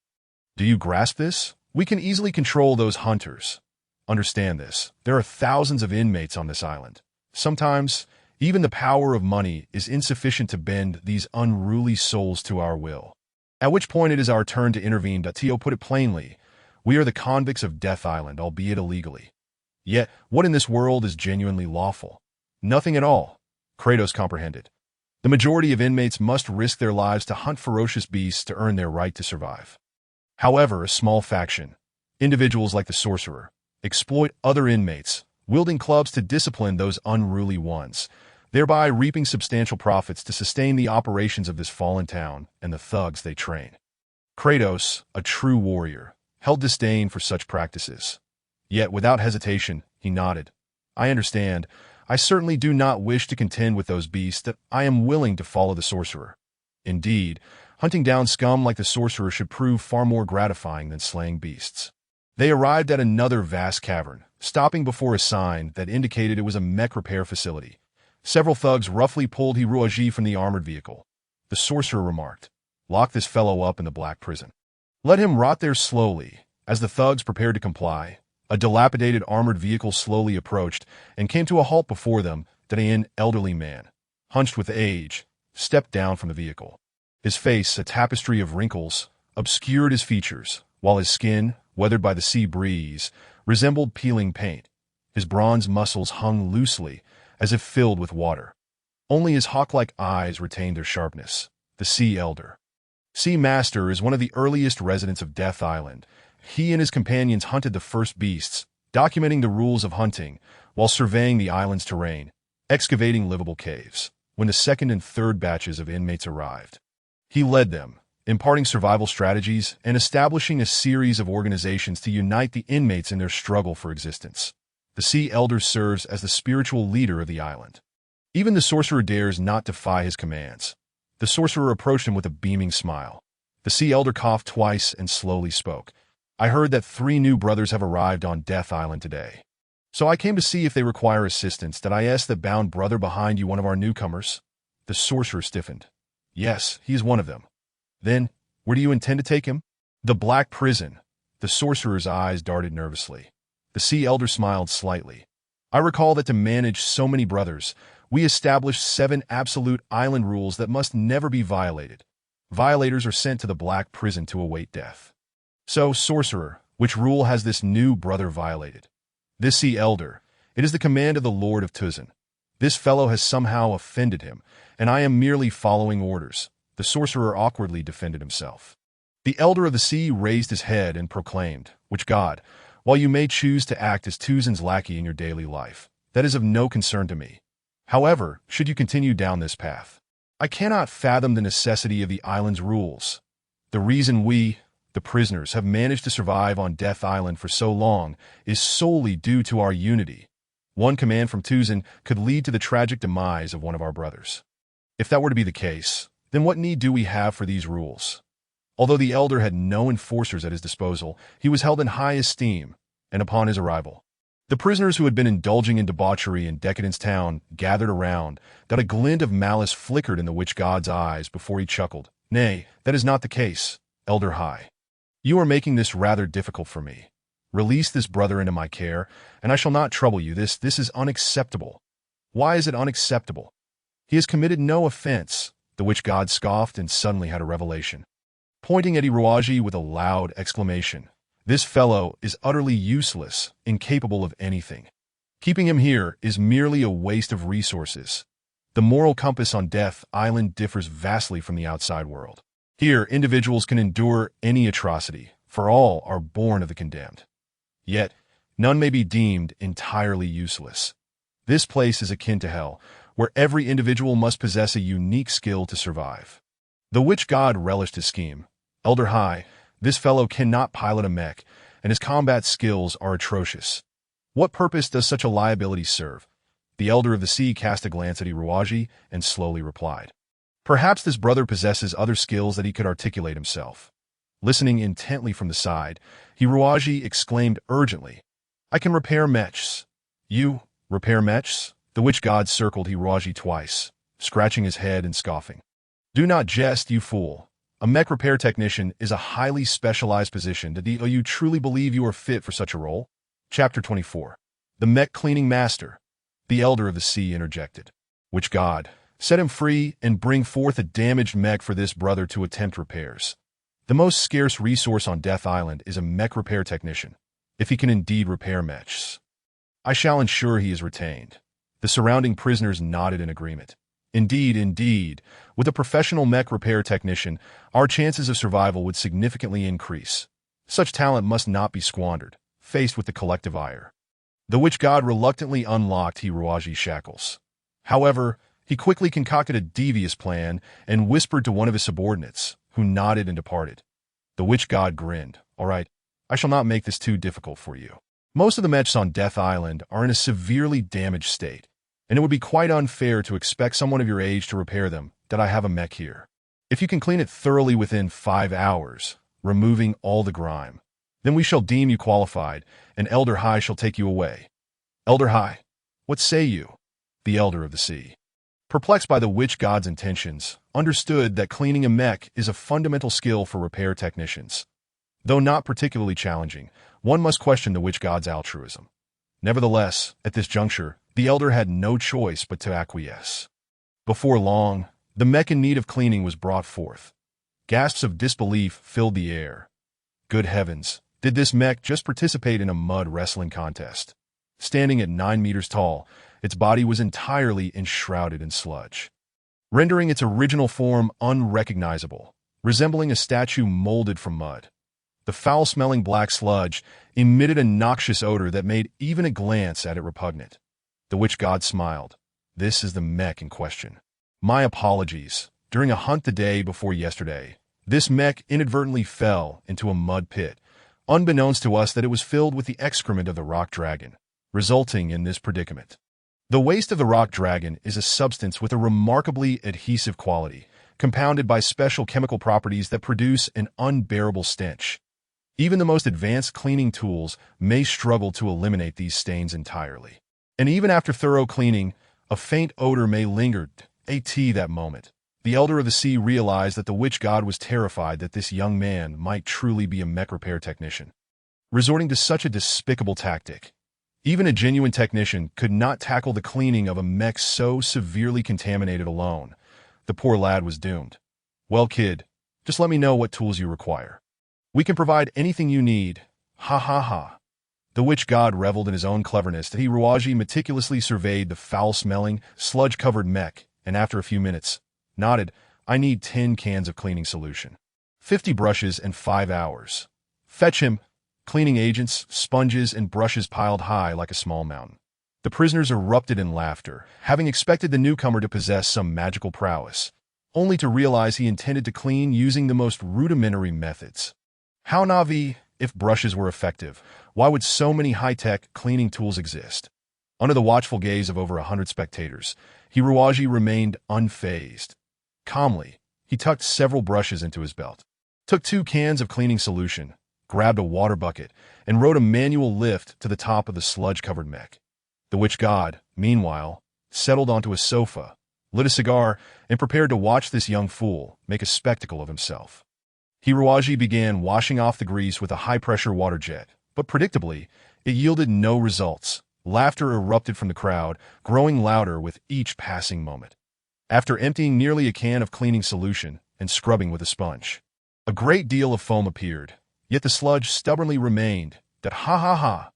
Do you grasp this? We can easily control those hunters. Understand this. There are thousands of inmates on this island. Sometimes, even the power of money is insufficient to bend these unruly souls to our will. At which point it is our turn to intervene. To put it plainly, we are the convicts of Death Island, albeit illegally. Yet, what in this world is genuinely lawful? Nothing at all, Kratos comprehended. The majority of inmates must risk their lives to hunt ferocious beasts to earn their right to survive. However, a small faction, individuals like the sorcerer, exploit other inmates, wielding clubs to discipline those unruly ones, thereby reaping substantial profits to sustain the operations of this fallen town and the thugs they train. Kratos, a true warrior, held disdain for such practices. Yet, without hesitation, he nodded. I understand. I certainly do not wish to contend with those beasts, that I am willing to follow the sorcerer. Indeed, hunting down scum like the sorcerer should prove far more gratifying than slaying beasts. They arrived at another vast cavern, stopping before a sign that indicated it was a mech repair facility. Several thugs roughly pulled Hiruaji from the armored vehicle. The sorcerer remarked, Lock this fellow up in the black prison. Let him rot there slowly. As the thugs prepared to comply, a dilapidated armored vehicle slowly approached and came to a halt before them. An elderly man, hunched with age, stepped down from the vehicle. His face, a tapestry of wrinkles, obscured his features, while his skin, weathered by the sea breeze, resembled peeling paint. His bronze muscles hung loosely, as if filled with water. Only his hawk-like eyes retained their sharpness. The Sea Elder. Sea Master is one of the earliest residents of Death Island, he and his companions hunted the first beasts, documenting the rules of hunting, while surveying the island's terrain, excavating livable caves. When the second and third batches of inmates arrived, he led them, imparting survival strategies and establishing a series of organizations to unite the inmates in their struggle for existence. The Sea Elder serves as the spiritual leader of the island. Even the sorcerer dares not defy his commands. The sorcerer approached him with a beaming smile. The Sea Elder coughed twice and slowly spoke. I heard that 3 new brothers have arrived on Death Island today. So I came to see if they require assistance. Did I ask the bound brother behind you one of our newcomers? The sorcerer stiffened. Yes, he is one of them. Then, where do you intend to take him? The Black Prison. The sorcerer's eyes darted nervously. The Sea Elder smiled slightly. I recall that to manage so many brothers, we established 7 absolute island rules that must never be violated. Violators are sent to the Black Prison to await death. So, sorcerer, which rule has this new brother violated? This Sea Elder. It is the command of the Lord of Tuzan. This fellow has somehow offended him, and I am merely following orders. The sorcerer awkwardly defended himself. The Elder of the Sea raised his head and proclaimed, Which God, while you may choose to act as Tuzan's lackey in your daily life, that is of no concern to me. However, should you continue down this path, I cannot fathom the necessity of the island's rules. The reason we, the prisoners, have managed to survive on Death Island for so long is solely due to our unity. One command from Tuzan could lead to the tragic demise of one of our brothers. If that were to be the case, then what need do we have for these rules? Although the Elder had no enforcers at his disposal, he was held in high esteem, and upon his arrival, the prisoners who had been indulging in debauchery in Decadence Town gathered around, that a glint of malice flickered in the witch god's eyes before he chuckled. Nay, that is not the case, Elder High. You are making this rather difficult for me. Release this brother into my care, and I shall not trouble you. This is unacceptable. Why is it unacceptable? He has committed no offense. The witch god scoffed and suddenly had a revelation. Pointing at Iruaji with a loud exclamation, This fellow is utterly useless, incapable of anything. Keeping him here is merely a waste of resources. The moral compass on Death Island differs vastly from the outside world. Here, individuals can endure any atrocity, for all are born of the condemned. Yet, none may be deemed entirely useless. This place is akin to hell, where every individual must possess a unique skill to survive. The witch god relished his scheme. Elder High, this fellow cannot pilot a mech, and his combat skills are atrocious. What purpose does such a liability serve? The Elder of the Sea cast a glance at Iruaji and slowly replied. Perhaps this brother possesses other skills that he could articulate himself. Listening intently from the side, Iruaji exclaimed urgently, I can repair mechs. You, repair mechs? The witch god circled Iruaji twice, scratching his head and scoffing. Do not jest, you fool. A mech repair technician is a highly specialized position. Do you truly believe you are fit for such a role? Chapter 24. The Mech Cleaning Master. The Elder of the Sea interjected. Witch god, set him free and bring forth a damaged mech for this brother to attempt repairs. The most scarce resource on Death Island is a mech repair technician, if he can indeed repair mechs. I shall ensure he is retained. The surrounding prisoners nodded in agreement. Indeed, with a professional mech repair technician, our chances of survival would significantly increase. Such talent must not be squandered, faced with the collective ire. The witch god reluctantly unlocked Iruaji's shackles. However, he quickly concocted a devious plan and whispered to one of his subordinates, who nodded and departed. The witch god grinned. All right, I shall not make this too difficult for you. Most of the mechs on Death Island are in a severely damaged state, and it would be quite unfair to expect someone of your age to repair them. That I have a mech here. If you can clean it thoroughly within 5 hours, removing all the grime, then we shall deem you qualified, and Elder High shall take you away. Elder High, what say you? The Elder of the Sea, perplexed by the witch god's intentions, understood that cleaning a mech is a fundamental skill for repair technicians. Though not particularly challenging, one must question the witch god's altruism. Nevertheless, at this juncture, the Elder had no choice but to acquiesce. Before long, the mech in need of cleaning was brought forth. Gasps of disbelief filled the air. Good heavens, did this mech just participate in a mud wrestling contest? Standing at 9 meters tall, its body was entirely enshrouded in sludge, rendering its original form unrecognizable, resembling a statue molded from mud. The foul-smelling black sludge emitted a noxious odor that made even a glance at it repugnant. The witch god smiled. This is the mech in question. My apologies. During a hunt the day before yesterday, this mech inadvertently fell into a mud pit, unbeknownst to us that it was filled with the excrement of the rock dragon, resulting in this predicament. The waste of the rock dragon is a substance with a remarkably adhesive quality, compounded by special chemical properties that produce an unbearable stench. Even the most advanced cleaning tools may struggle to eliminate these stains entirely. And even after thorough cleaning, a faint odor may linger. That moment, the Elder of the Sea realized that the witch god was terrified that this young man might truly be a mech repair technician. Resorting to such a despicable tactic, even a genuine technician could not tackle the cleaning of a mech so severely contaminated alone. The poor lad was doomed. Well, kid, just let me know what tools you require. We can provide anything you need. Ha ha ha. The witch god reveled in his own cleverness that Hiruaji meticulously surveyed the foul-smelling, sludge-covered mech, and after a few minutes, nodded, I need 10 cans of cleaning solution. 50 brushes and 5 hours. Fetch him. Cleaning agents, sponges, and brushes piled high like a small mountain. The prisoners erupted in laughter, having expected the newcomer to possess some magical prowess, only to realize he intended to clean using the most rudimentary methods. How Navi, if brushes were effective, why would so many high-tech cleaning tools exist? Under the watchful gaze of over 100 spectators, Hiruaji remained unfazed. Calmly, he tucked several brushes into his belt, took 2 cans of cleaning solution, grabbed a water bucket, and rode a manual lift to the top of the sludge-covered mech. The witch god, meanwhile, settled onto a sofa, lit a cigar, and prepared to watch this young fool make a spectacle of himself. Hiruaji began washing off the grease with a high-pressure water jet, but predictably, it yielded no results. Laughter erupted from the crowd, growing louder with each passing moment. After emptying nearly a can of cleaning solution and scrubbing with a sponge, a great deal of foam appeared, yet the sludge stubbornly remained. That ha ha ha.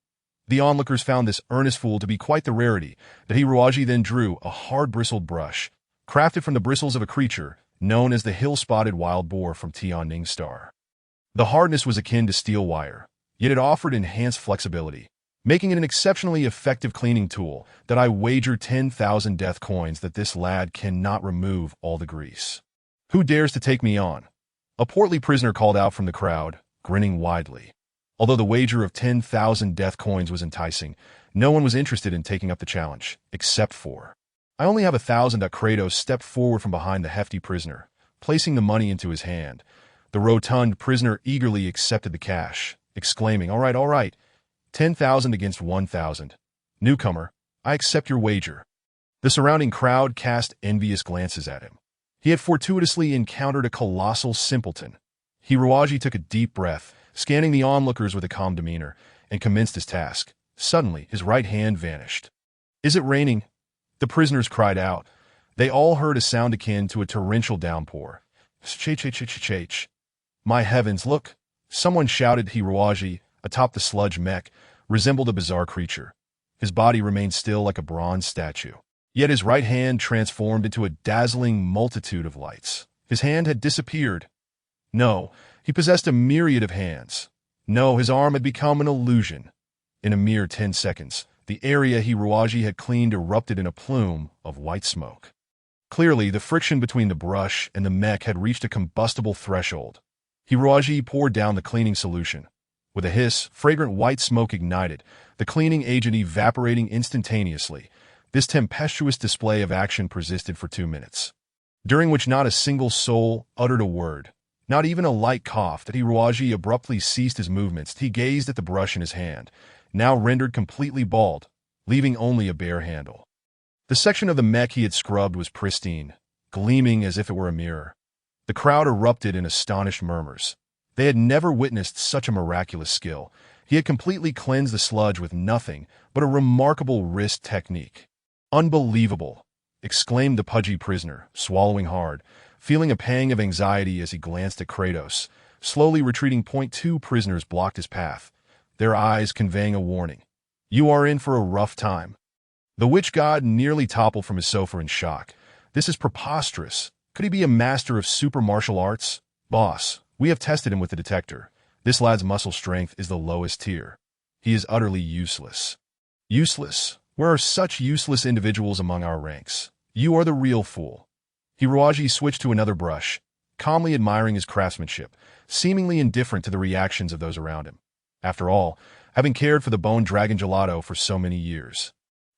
The onlookers found this earnest fool to be quite the rarity, that Hiruaji then drew a hard-bristled brush, crafted from the bristles of a creature known as the hill-spotted wild boar from Tianning Star. The hardness was akin to steel wire, yet it offered enhanced flexibility, making it an exceptionally effective cleaning tool that I wager 10,000 death coins that this lad cannot remove all the grease. Who dares to take me on? A portly prisoner called out from the crowd, grinning widely. Although the wager of 10,000 death coins was enticing, no one was interested in taking up the challenge, except for... I only have 1,000. Kratos stepped forward from behind the hefty prisoner, placing the money into his hand. The rotund prisoner eagerly accepted the cash, exclaiming, all right, 10,000 against 1,000. Newcomer, I accept your wager. The surrounding crowd cast envious glances at him. He had fortuitously encountered a colossal simpleton. Hiruaji took a deep breath, scanning the onlookers with a calm demeanor, and commenced his task. Suddenly, his right hand vanished. Is it raining? The prisoners cried out. They all heard a sound akin to a torrential downpour. Ch-ch-ch-ch-ch. My heavens, look! Someone shouted. Hiruaji, atop the sludge mech, resembled a bizarre creature. His body remained still like a bronze statue. Yet his right hand transformed into a dazzling multitude of lights. His hand had disappeared. No, he possessed a myriad of hands. No, his arm had become an illusion. In a mere 10 seconds, the area Hiruaji had cleaned erupted in a plume of white smoke. Clearly, the friction between the brush and the mech had reached a combustible threshold. Hiruaji poured down the cleaning solution. With a hiss, fragrant white smoke ignited, the cleaning agent evaporating instantaneously. This tempestuous display of action persisted for 2 minutes, during which not a single soul uttered a word, not even a light cough. That Hiruaji abruptly ceased his movements. He gazed at the brush in his hand, now rendered completely bald, leaving only a bare handle. The section of the mech he had scrubbed was pristine, gleaming as if it were a mirror. The crowd erupted in astonished murmurs. They had never witnessed such a miraculous skill. He had completely cleansed the sludge with nothing but a remarkable wrist technique. Unbelievable, exclaimed the pudgy prisoner, swallowing hard, feeling a pang of anxiety as he glanced at Kratos. Slowly retreating. 2 prisoners blocked his path, their eyes conveying a warning. You are in for a rough time. The witch god nearly toppled from his sofa in shock. This is preposterous. Could he be a master of super martial arts? Boss, we have tested him with the detector. This lad's muscle strength is the lowest tier. He is utterly useless. Useless? Where are such useless individuals among our ranks? You are the real fool. Hiroaji switched to another brush, calmly admiring his craftsmanship, seemingly indifferent to the reactions of those around him. After all, having cared for the bone dragon gelato for so many years.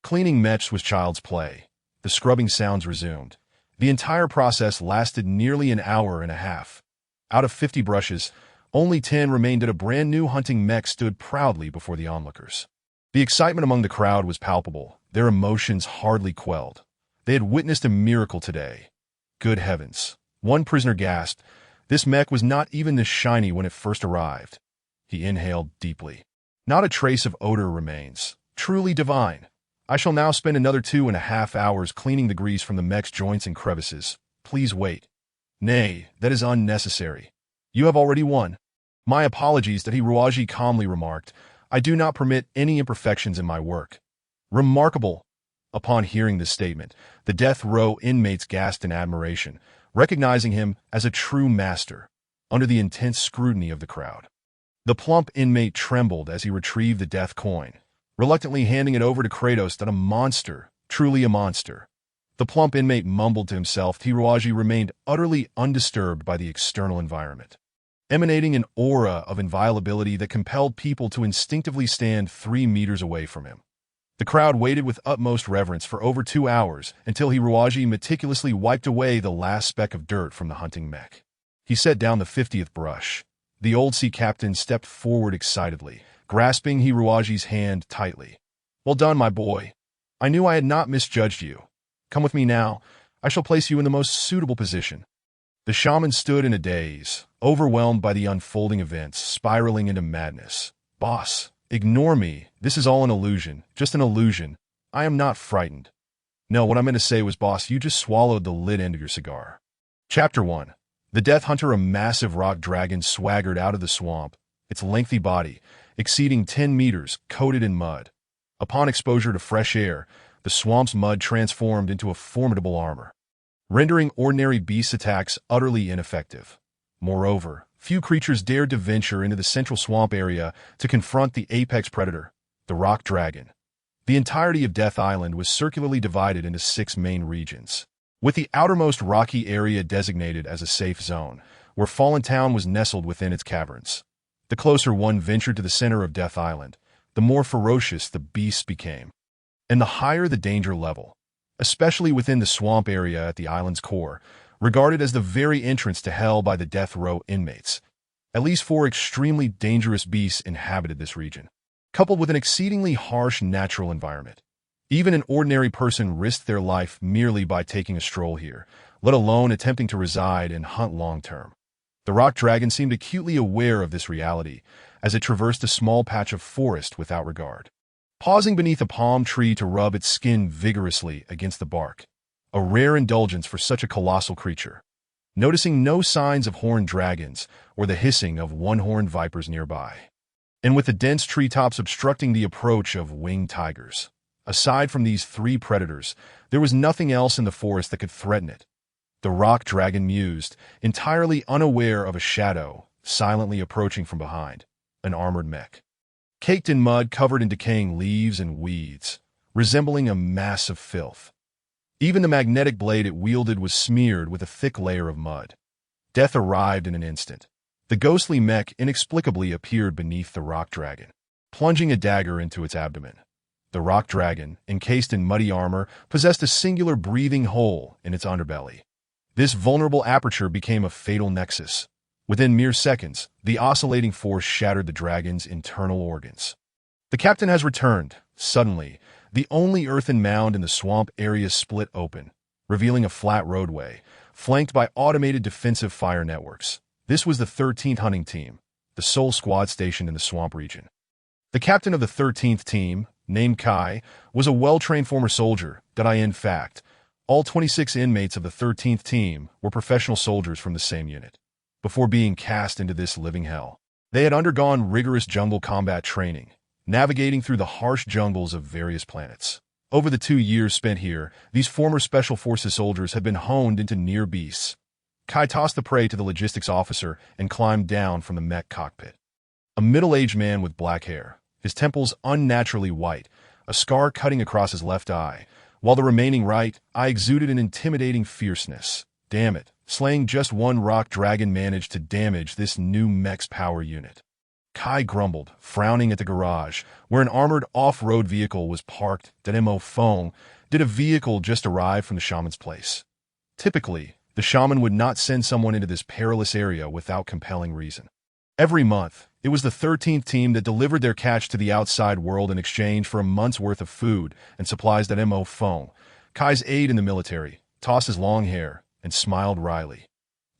Cleaning mechs was child's play. The scrubbing sounds resumed. The entire process lasted nearly an hour and a half. Out of 50 brushes, only 10 remained, and a brand new hunting mech stood proudly before the onlookers. The excitement among the crowd was palpable, their emotions hardly quelled. They had witnessed a miracle today. Good heavens. One prisoner gasped. This mech was not even this shiny when it first arrived. He inhaled deeply. Not a trace of odor remains. Truly divine. I shall now spend another 2.5 hours cleaning the grease from the mech's joints and crevices. Please wait. Nay, that is unnecessary. You have already won. My apologies, that Hiroaji calmly remarked. I do not permit any imperfections in my work. Remarkable. Upon hearing this statement, the death row inmates gasped in admiration, recognizing him as a true master, under the intense scrutiny of the crowd. The plump inmate trembled as he retrieved the death coin, reluctantly handing it over to Kratos. That a monster, truly a monster. The plump inmate mumbled to himself. Hiroaji remained utterly undisturbed by the external environment, emanating an aura of inviolability that compelled people to instinctively stand 3 meters away from him. The crowd waited with utmost reverence for over 2 hours until Hiroaji meticulously wiped away the last speck of dirt from the hunting mech. He set down the 50th brush. The old sea captain stepped forward excitedly, grasping Hiroaji's hand tightly. Well done, my boy. I knew I had not misjudged you. Come with me now. I shall place you in the most suitable position. The shaman stood in a daze, overwhelmed by the unfolding events, spiraling into madness. Boss, ignore me. This is all an illusion, just an illusion. I am not frightened. No, what I meant to say was, boss, you just swallowed the lid end of your cigar. Chapter 1. The Death Hunter, a massive rock dragon, swaggered out of the swamp, its lengthy body, exceeding 10 meters, coated in mud. Upon exposure to fresh air, the swamp's mud transformed into a formidable armor, rendering ordinary beast attacks utterly ineffective. Moreover, few creatures dared to venture into the central swamp area to confront the apex predator, the rock dragon. The entirety of Death Island was circularly divided into 6 main regions, with the outermost rocky area designated as a safe zone, where Fallen Town was nestled within its caverns. The closer one ventured to the center of Death Island, the more ferocious the beasts became, and the higher the danger level, especially within the swamp area at the island's core, regarded as the very entrance to hell by the death row inmates. At least 4 extremely dangerous beasts inhabited this region, coupled with an exceedingly harsh natural environment. Even an ordinary person risked their life merely by taking a stroll here, let alone attempting to reside and hunt long-term. The rock dragon seemed acutely aware of this reality as it traversed a small patch of forest without regard, pausing beneath a palm tree to rub its skin vigorously against the bark, a rare indulgence for such a colossal creature. Noticing no signs of horned dragons or the hissing of one-horned vipers nearby, and with the dense treetops obstructing the approach of winged tigers, aside from these 3 predators, there was nothing else in the forest that could threaten it. The rock dragon mused, entirely unaware of a shadow silently approaching from behind, an armored mech, caked in mud, covered in decaying leaves and weeds, resembling a mass of filth. Even the magnetic blade it wielded was smeared with a thick layer of mud. Death arrived in an instant. The ghostly mech inexplicably appeared beneath the rock dragon, plunging a dagger into its abdomen. The rock dragon, encased in muddy armor, possessed a singular breathing hole in its underbelly. This vulnerable aperture became a fatal nexus. Within mere seconds, the oscillating force shattered the dragon's internal organs. The captain has returned. Suddenly, the only earthen mound in the swamp area split open, revealing a flat roadway, flanked by automated defensive fire networks. This was the 13th hunting team, the sole squad stationed in the swamp region. The captain of the 13th team, named Kai, was a well-trained former soldier. In fact, all 26 inmates of the 13th team were professional soldiers from the same unit. Before being cast into this living hell, they had undergone rigorous jungle combat training, navigating through the harsh jungles of various planets. Over the 2 years spent here, these former Special Forces soldiers had been honed into near beasts. Kai tossed the prey to the logistics officer and climbed down from the mech cockpit. a middle-aged man with black hair, his temples unnaturally white, a scar cutting across his left eye, while the remaining right eye exuded an intimidating fierceness. Damn it, slaying just one rock dragon managed to damage this new mech's power unit. Kai grumbled, frowning at the garage, where an armored off-road vehicle was parked. That mo phone did a vehicle just arrive from the shaman's place. Typically, the shaman would not send someone into this perilous area without compelling reason. Every month, it was the 13th team that delivered their catch to the outside world in exchange for a month's worth of food and supplies. That mo phone. Kai's aide in the military tossed his long hair and smiled wryly.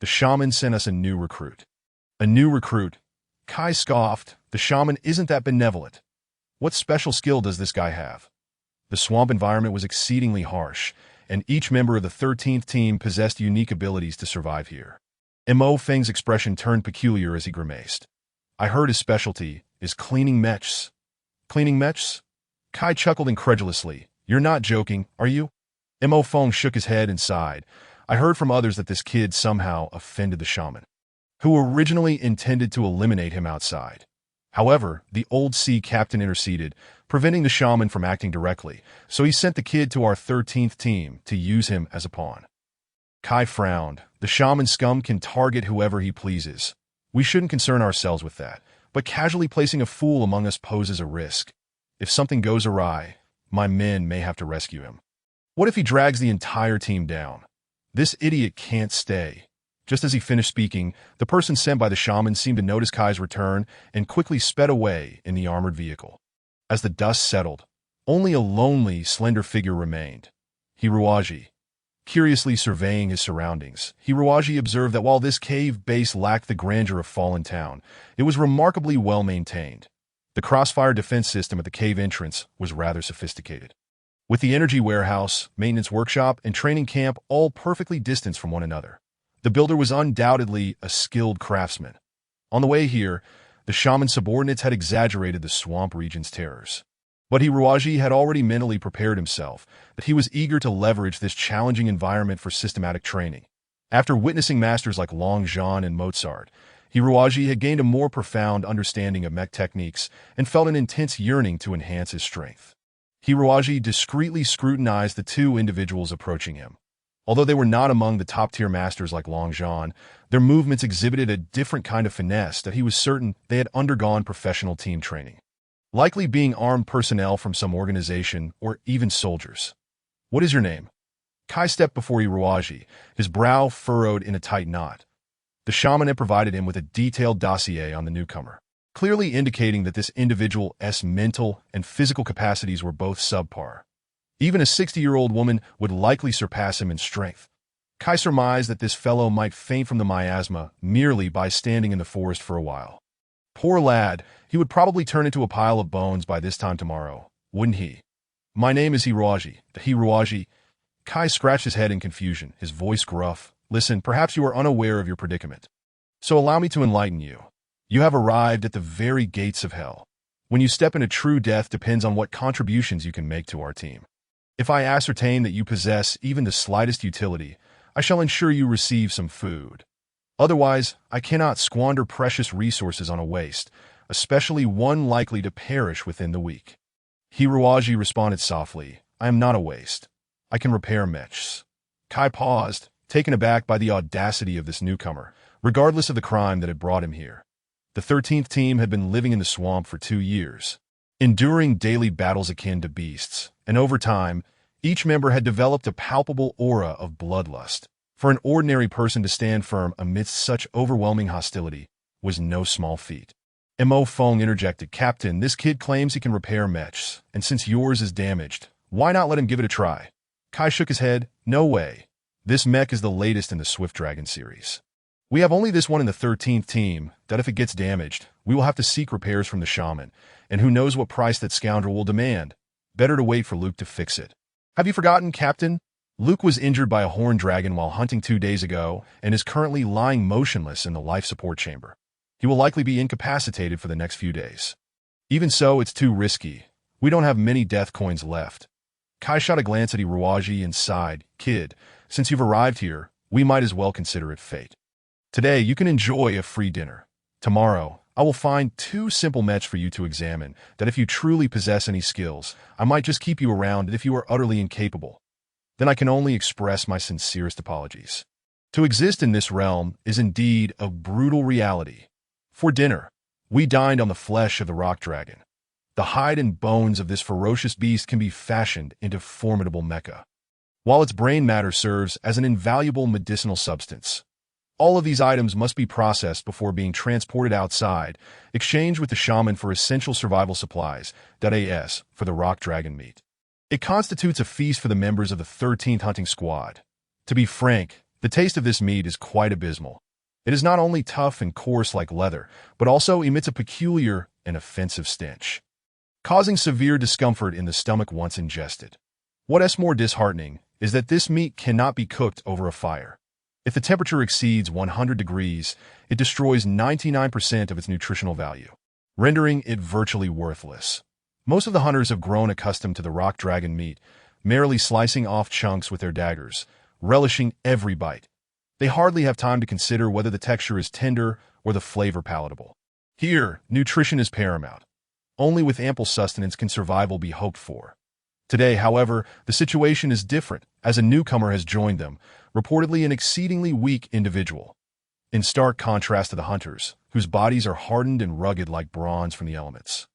The shaman sent us a new recruit. A new recruit? Kai scoffed. The shaman isn't that benevolent. What special skill does this guy have? The swamp environment was exceedingly harsh, and each member of the 13th team possessed unique abilities to survive here. Mo Feng's expression turned peculiar as he grimaced. I heard his specialty is cleaning mechs. Cleaning mechs? Kai chuckled incredulously. You're not joking, are you? Mo Feng shook his head and sighed. I heard from others that this kid somehow offended the shaman, who originally intended to eliminate him outside. However, the old sea captain interceded, preventing the shaman from acting directly, so he sent the kid to our 13th team to use him as a pawn. Kai frowned. The shaman scum can target whoever he pleases. We shouldn't concern ourselves with that, but casually placing a fool among us poses a risk. If something goes awry, my men may have to rescue him. What if he drags the entire team down? This idiot can't stay. Just as he finished speaking, the person sent by the shaman seemed to notice Kai's return and quickly sped away in the armored vehicle. As the dust settled, only a lonely, slender figure remained. Hiruaji. Curiously surveying his surroundings, Hiruaji observed that while this cave base lacked the grandeur of Fallen Town, it was remarkably well maintained. The crossfire defense system at the cave entrance was rather sophisticated, with the energy warehouse, maintenance workshop, and training camp all perfectly distanced from one another. The builder was undoubtedly a skilled craftsman. On the way here, the shaman's subordinates had exaggerated the swamp region's terrors. But Hiruaji had already mentally prepared himself that he was eager to leverage this challenging environment for systematic training. After witnessing masters like Long Zhan and Mozart, Hiruaji had gained a more profound understanding of mech techniques and felt an intense yearning to enhance his strength. Hiruaji discreetly scrutinized the two individuals approaching him. Although they were not among the top-tier masters like Long Zhan, their movements exhibited a different kind of finesse that he was certain they had undergone professional team training, likely being armed personnel from some organization or even soldiers. What is your name? Kai stepped before Hiruaji, his brow furrowed in a tight knot. The shaman had provided him with a detailed dossier on the newcomer, clearly indicating that this individual's mental and physical capacities were both subpar. Even a 60-year-old woman would likely surpass him in strength. Kai surmised that this fellow might faint from the miasma merely by standing in the forest for a while. Poor lad, he would probably turn into a pile of bones by this time tomorrow, wouldn't he? My name is Hiruaji. The Hiruaji. Kai scratched his head in confusion, his voice gruff. Listen, perhaps you are unaware of your predicament. So allow me to enlighten you. You have arrived at the very gates of hell. When you step into true death depends on what contributions you can make to our team. If I ascertain that you possess even the slightest utility, I shall ensure you receive some food. Otherwise, I cannot squander precious resources on a waste, especially one likely to perish within the week. Hiruaji responded softly, I am not a waste. I can repair mechs. Kai paused, taken aback by the audacity of this newcomer, regardless of the crime that had brought him here. The 13th team had been living in the swamp for 2 years, enduring daily battles akin to beasts, and over time, each member had developed a palpable aura of bloodlust. For an ordinary person to stand firm amidst such overwhelming hostility was no small feat. Mo Feng interjected, Captain, this kid claims he can repair mechs, and since yours is damaged, why not let him give it a try? Kai shook his head, no way. This mech is the latest in the Swift Dragon series. We have only this one in the 13th team, that if it gets damaged, we will have to seek repairs from the shaman, and who knows what price that scoundrel will demand. Better to wait for Luke to fix it. Have you forgotten, Captain? Luke was injured by a horned dragon while hunting 2 days ago and is currently lying motionless in the life support chamber. He will likely be incapacitated for the next few days. Even so, it's too risky. We don't have many death coins left. Kai shot a glance at Hiruaji and sighed, Kid, since you've arrived here, we might as well consider it fate. Today, you can enjoy a free dinner. Tomorrow, I will find two simple mechs for you to examine that if you truly possess any skills, I might just keep you around if you are utterly incapable. Then I can only express my sincerest apologies. To exist in this realm is indeed a brutal reality. For dinner, we dined on the flesh of the rock dragon. The hide and bones of this ferocious beast can be fashioned into formidable mecha, while its brain matter serves as an invaluable medicinal substance. All of these items must be processed before being transported outside, exchanged with the shaman for essential survival supplies, as for the rock dragon meat. It constitutes a feast for the members of the 13th hunting squad. To be frank, the taste of this meat is quite abysmal. It is not only tough and coarse like leather, but also emits a peculiar and offensive stench, causing severe discomfort in the stomach once ingested. What is more disheartening is that this meat cannot be cooked over a fire. If the temperature exceeds 100 degrees, it destroys 99% of its nutritional value, rendering it virtually worthless. Most of the hunters have grown accustomed to the rock dragon meat, merely slicing off chunks with their daggers, relishing every bite. They hardly have time to consider whether the texture is tender or the flavor palatable. Here, nutrition is paramount. Only with ample sustenance can survival be hoped for. Today, however, the situation is different, as a newcomer has joined them, reportedly an exceedingly weak individual. In stark contrast to the hunters, whose bodies are hardened and rugged like bronze from the elements.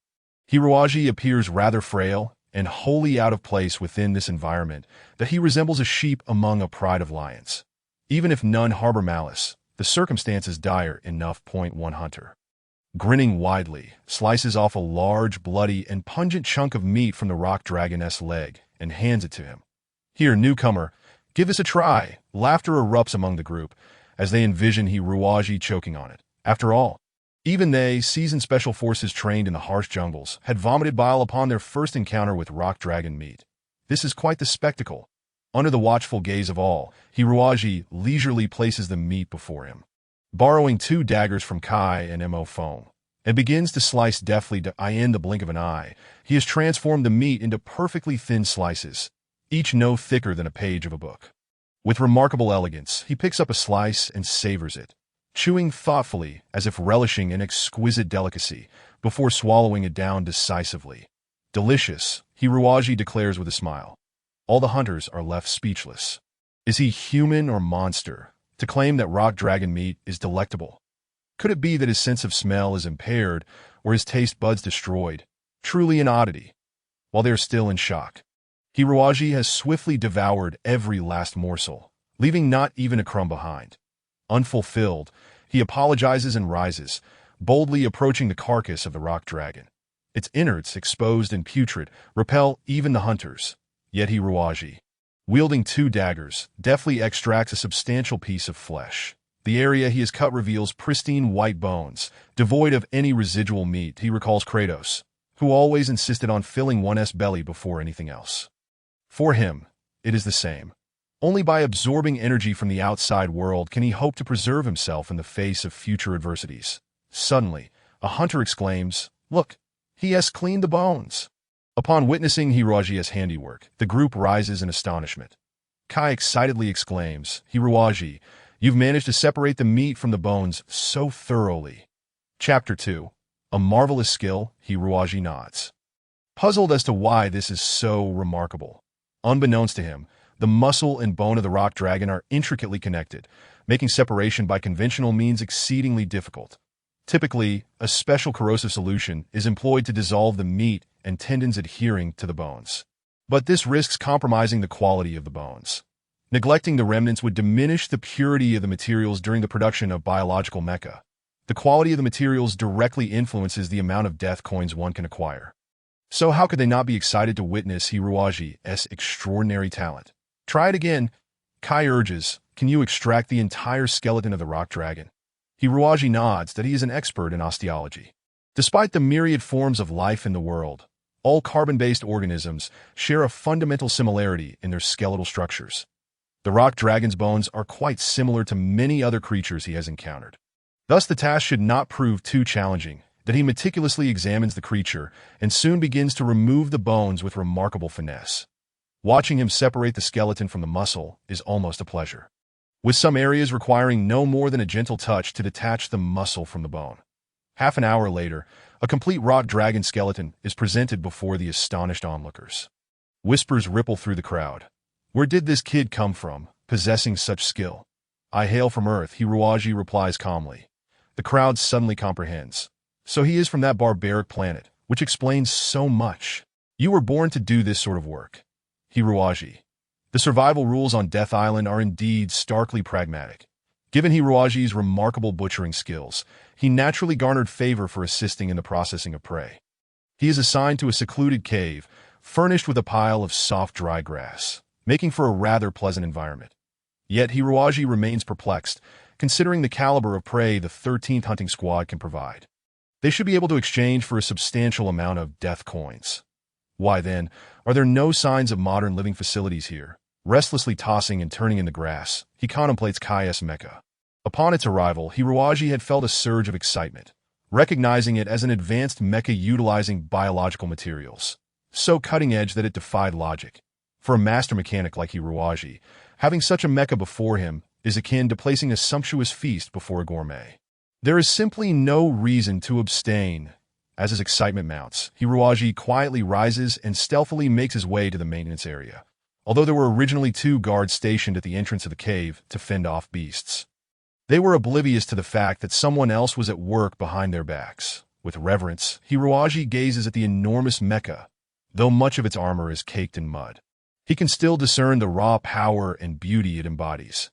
Hiroaji appears rather frail and wholly out of place within this environment, that he resembles a sheep among a pride of lions. Even if none harbor malice, the circumstance is dire enough. One hunter, grinning widely, slices off a large, bloody, and pungent chunk of meat from the rock dragon's leg and hands it to him. Here, newcomer, give this a try. Laughter erupts among the group as they envision Hiroaji choking on it. After all, even they, seasoned special forces trained in the harsh jungles, had vomited bile upon their first encounter with rock dragon meat. This is quite the spectacle. Under the watchful gaze of all, Hiroaji leisurely places the meat before him, borrowing 2 daggers from Kai and Mo Foam, and begins to slice deftly. In the blink of an eye, he has transformed the meat into perfectly thin slices, each no thicker than a page of a book. With remarkable elegance, he picks up a slice and savors it, chewing thoughtfully as if relishing an exquisite delicacy, before swallowing it down decisively. Delicious, Hiroaji declares with a smile. All the hunters are left speechless. Is he human or monster to claim that rock dragon meat is delectable? Could it be that his sense of smell is impaired or his taste buds destroyed? Truly an oddity. While they are still in shock, Hiroaji has swiftly devoured every last morsel, leaving not even a crumb behind. Unfulfilled, he apologizes and rises, boldly approaching the carcass of the rock dragon. Its innards, exposed and putrid, repel even the hunters. Yet Hiroaji, wielding 2 daggers, deftly extracts a substantial piece of flesh. The area he has cut reveals pristine white bones, devoid of any residual meat. He recalls Kratos, who always insisted on filling one's belly before anything else. For him, it is the same. Only by absorbing energy from the outside world can he hope to preserve himself in the face of future adversities. Suddenly, a hunter exclaims, "Look, he has cleaned the bones." Upon witnessing Hiroaji's handiwork, the group rises in astonishment. Kai excitedly exclaims, "Hiroaji, you've managed to separate the meat from the bones so thoroughly." Chapter 2. A marvelous skill. Hiroaji nods, puzzled as to why this is so remarkable. Unbeknownst to him, the muscle and bone of the rock dragon are intricately connected, making separation by conventional means exceedingly difficult. Typically, a special corrosive solution is employed to dissolve the meat and tendons adhering to the bones. But this risks compromising the quality of the bones. Neglecting the remnants would diminish the purity of the materials during the production of biological mecha. The quality of the materials directly influences the amount of death coins one can acquire. So how could they not be excited to witness Hiroaji's extraordinary talent? Try it again. Kai urges, "Can you extract the entire skeleton of the rock dragon?" Hiroaji nods that he is an expert in osteology. Despite the myriad forms of life in the world, all carbon-based organisms share a fundamental similarity in their skeletal structures. The rock dragon's bones are quite similar to many other creatures he has encountered. Thus, the task should not prove too challenging, that he meticulously examines the creature and soon begins to remove the bones with remarkable finesse. Watching him separate the skeleton from the muscle is almost a pleasure, with some areas requiring no more than a gentle touch to detach the muscle from the bone. Half an hour later, a complete rock dragon skeleton is presented before the astonished onlookers. Whispers ripple through the crowd. Where did this kid come from, possessing such skill? I hail from Earth, Hiruaji replies calmly. The crowd suddenly comprehends. So he is from that barbaric planet, which explains so much. You were born to do this sort of work. Hiruaji. The survival rules on Death Island are indeed starkly pragmatic. Given Hiruaji's remarkable butchering skills, he naturally garnered favor for assisting in the processing of prey. He is assigned to a secluded cave, furnished with a pile of soft, dry grass, making for a rather pleasant environment. Yet Hiruaji remains perplexed, considering the caliber of prey the 13th hunting squad can provide. They should be able to exchange for a substantial amount of death coins. Why then, are there no signs of modern living facilities here? Restlessly tossing and turning in the grass, he contemplates Kai's Mecha. Upon its arrival, Hiruaji had felt a surge of excitement, recognizing it as an advanced mecha utilizing biological materials, so cutting-edge that it defied logic. For a master mechanic like Hiruaji, having such a mecha before him is akin to placing a sumptuous feast before a gourmet. There is simply no reason to abstain. As his excitement mounts, Hiruaji quietly rises and stealthily makes his way to the maintenance area, although there were originally 2 guards stationed at the entrance of the cave to fend off beasts. They were oblivious to the fact that someone else was at work behind their backs. With reverence, Hiruaji gazes at the enormous mecha, though much of its armor is caked in mud. He can still discern the raw power and beauty it embodies.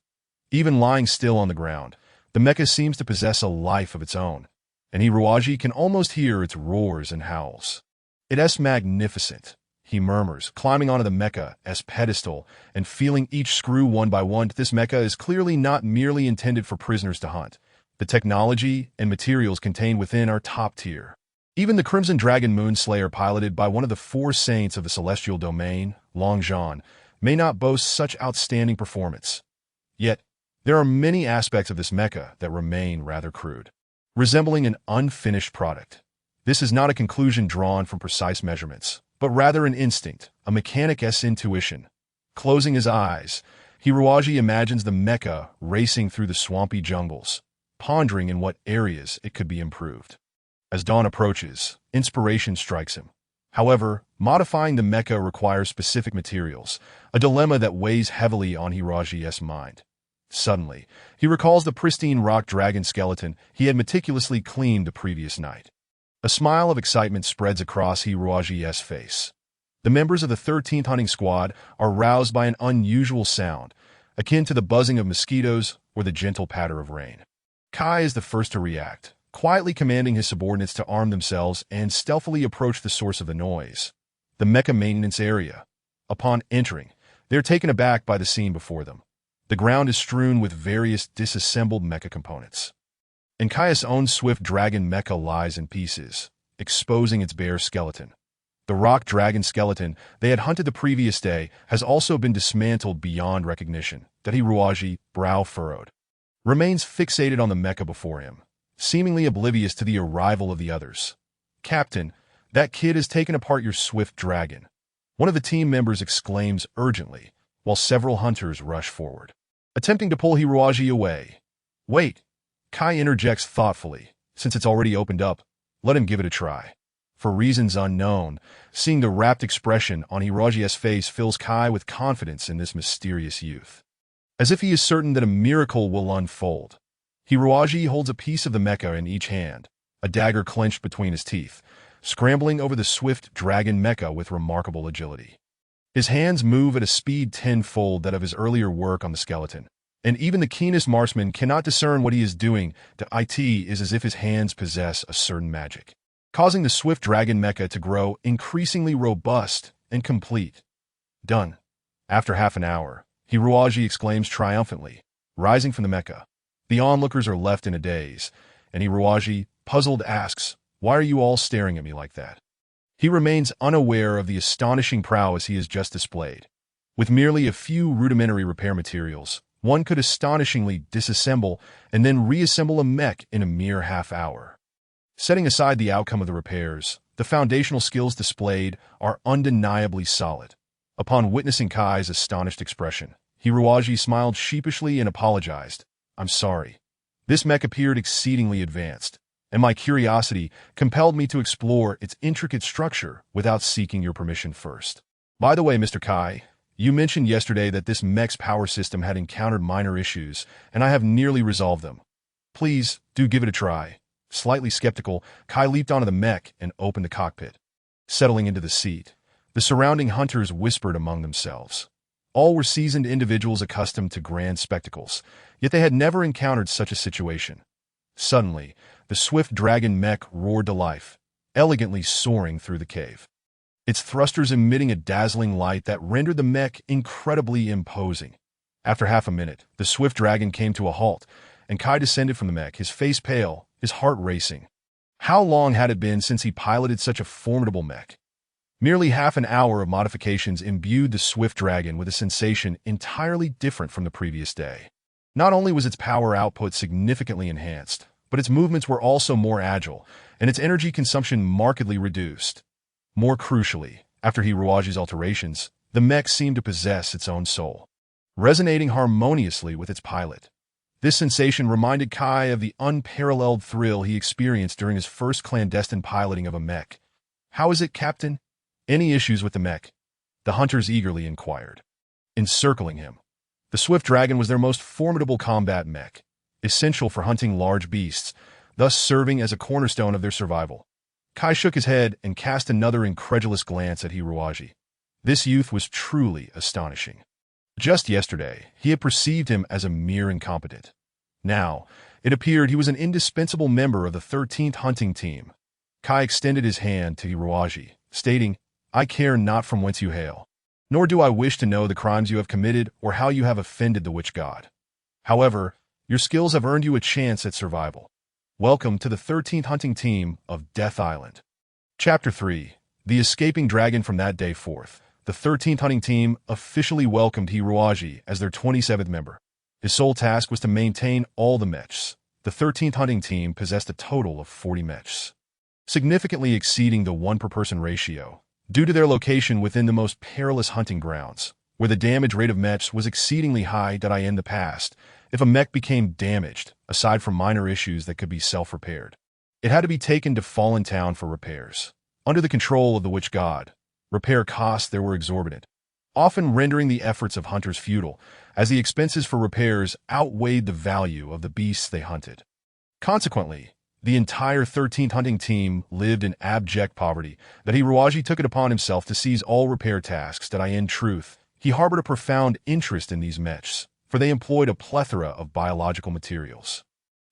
Even lying still on the ground, the mecha seems to possess a life of its own, and Hiruaji can almost hear its roars and howls. "It is magnificent," he murmurs, climbing onto the mecha's pedestal and feeling each screw one by one. This mecha is clearly not merely intended for prisoners to hunt. The technology and materials contained within are top tier. Even the Crimson Dragon Moonslayer, piloted by one of the 4 saints of the celestial domain, Longzhan, may not boast such outstanding performance. Yet, there are many aspects of this mecha that remain rather crude, resembling an unfinished product. This is not a conclusion drawn from precise measurements, but rather an instinct, a mechanic's intuition. Closing his eyes, Hiruaji imagines the mecha racing through the swampy jungles, pondering in what areas it could be improved. As dawn approaches, inspiration strikes him. However, modifying the mecha requires specific materials, a dilemma that weighs heavily on Hiruaji's mind. Suddenly, he recalls the pristine rock dragon skeleton he had meticulously cleaned the previous night. A smile of excitement spreads across Hiruaji's face. The members of the 13th hunting squad are roused by an unusual sound, akin to the buzzing of mosquitoes or the gentle patter of rain. Kai is the first to react, quietly commanding his subordinates to arm themselves and stealthily approach the source of the noise, the mecha maintenance area. Upon entering, they are taken aback by the scene before them. The ground is strewn with various disassembled mecha components. And Kai's own swift dragon mecha lies in pieces, exposing its bare skeleton. The rock dragon skeleton they had hunted the previous day has also been dismantled beyond recognition. That Hiruaji, brow furrowed, remains fixated on the mecha before him, seemingly oblivious to the arrival of the others. "Captain, that kid has taken apart your swift dragon," one of the team members exclaims urgently, while several hunters rush forward, attempting to pull Hiruaji away. "Wait," Kai interjects thoughtfully, "since it's already opened up, let him give it a try." For reasons unknown, seeing the rapt expression on Hiruaji's face fills Kai with confidence in this mysterious youth. As if he is certain that a miracle will unfold, Hiruaji holds a piece of the mecha in each hand, a dagger clenched between his teeth, scrambling over the swift dragon mecha with remarkable agility. His hands move at a speed tenfold that of his earlier work on the skeleton, and even the keenest marksman cannot discern what he is doing. It is as if his hands possess a certain magic, causing the swift dragon mecha to grow increasingly robust and complete. Done. After half an hour, Hiruaji exclaims triumphantly, rising from the mecha. The onlookers are left in a daze, and Hiruaji, puzzled, asks, "Why are you all staring at me like that?" He remains unaware of the astonishing prowess he has just displayed. With merely a few rudimentary repair materials, one could astonishingly disassemble and then reassemble a mech in a mere half hour. Setting aside the outcome of the repairs, the foundational skills displayed are undeniably solid. Upon witnessing Kai's astonished expression, Hiruaji smiled sheepishly and apologized. "I'm sorry. This mech appeared exceedingly advanced, and my curiosity compelled me to explore its intricate structure without seeking your permission first. By the way, Mr. Kai, you mentioned yesterday that this mech's power system had encountered minor issues, and I have nearly resolved them. Please, do give it a try. Slightly skeptical, Kai leaped onto the mech and opened the cockpit. Settling into the seat, the surrounding hunters whispered among themselves. All were seasoned individuals accustomed to grand spectacles, yet they had never encountered such a situation. Suddenly, the swift dragon mech roared to life, elegantly soaring through the cave. Its thrusters emitting a dazzling light that rendered the mech incredibly imposing. After half a minute, the swift dragon came to a halt, and Kai descended from the mech, his face pale, his heart racing. How long had it been since he piloted such a formidable mech? Merely half an hour of modifications imbued the swift dragon with a sensation entirely different from the previous day. Not only was its power output significantly enhanced, but its movements were also more agile, and its energy consumption markedly reduced. More crucially, after Hiruaji's alterations, the mech seemed to possess its own soul, resonating harmoniously with its pilot. This sensation reminded Kai of the unparalleled thrill he experienced during his first clandestine piloting of a mech. "How is it, Captain? Any issues with the mech?" the hunters eagerly inquired. Encircling him, the swift dragon was their most formidable combat mech, essential for hunting large beasts, thus serving as a cornerstone of their survival. Kai shook his head and cast another incredulous glance at Hiruaji. This youth was truly astonishing. Just yesterday, he had perceived him as a mere incompetent. Now, it appeared he was an indispensable member of the 13th hunting team. Kai extended his hand to Hiruaji, stating, "I care not from whence you hail, nor do I wish to know the crimes you have committed or how you have offended the witch god. However, your skills have earned you a chance at survival. Welcome to the 13th hunting team of Death Island." Chapter 3. The Escaping Dragon. From that day forth, the 13th hunting team officially welcomed Hiruaji as their 27th member. His sole task was to maintain all the mechs. The 13th hunting team possessed a total of 40 mechs, significantly exceeding the 1-per-person ratio, due to their location within the most perilous hunting grounds, where the damage rate of mechs was exceedingly high. In the past, if a mech became damaged, aside from minor issues that could be self-repaired, it had to be taken to Fallen Town for repairs. Under the control of the witch god, repair costs there were exorbitant, often rendering the efforts of hunters futile, as the expenses for repairs outweighed the value of the beasts they hunted. Consequently, the entire 13th hunting team lived in abject poverty, that Hiruaji took it upon himself to seize all repair tasks. In truth, he harbored a profound interest in these mechs, for they employed a plethora of biological materials,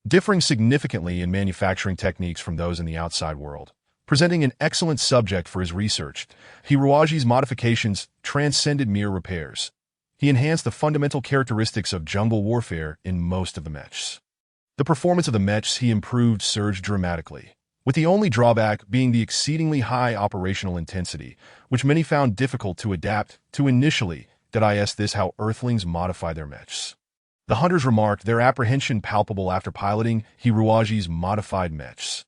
differing significantly in manufacturing techniques from those in the outside world. Presenting an excellent subject for his research, Hiruaji's modifications transcended mere repairs. He enhanced the fundamental characteristics of jungle warfare in most of the mechs. The performance of the mechs he improved surged dramatically, with the only drawback being the exceedingly high operational intensity, which many found difficult to adapt to initially. This how Earthlings modify their mechs. The hunters remarked their apprehension palpable after piloting Hiruaji's modified mechs.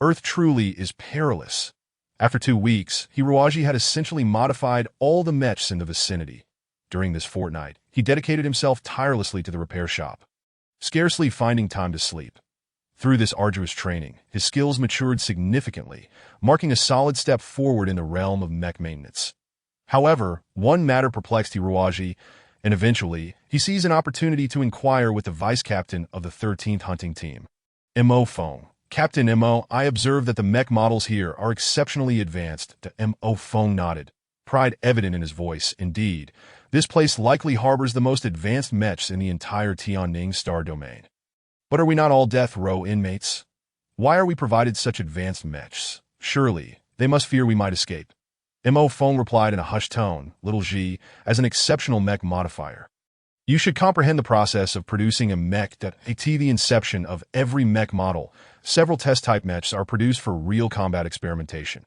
Earth truly is perilous. After 2 weeks, Hiruaji had essentially modified all the mechs in the vicinity. During this fortnight, he dedicated himself tirelessly to the repair shop, scarcely finding time to sleep. Through this arduous training, his skills matured significantly, marking a solid step forward in the realm of mech maintenance. However, one matter perplexed Hiruaji, and eventually, he seized an opportunity to inquire with the vice-captain of the 13th hunting team. "M.O. Fong. Captain M.O., I observe that the mech models here are exceptionally advanced." M.O. Fong nodded, pride evident in his voice. "Indeed, this place likely harbors the most advanced mechs in the entire Tianning star domain. But are we not all death row inmates? Why are we provided such advanced mechs? Surely, they must fear we might escape." M.O. Fong replied in a hushed tone, "Little G, as an exceptional mech modifier, you should comprehend the process of producing a mech. At the inception of every mech model, several test-type mechs are produced for real combat experimentation.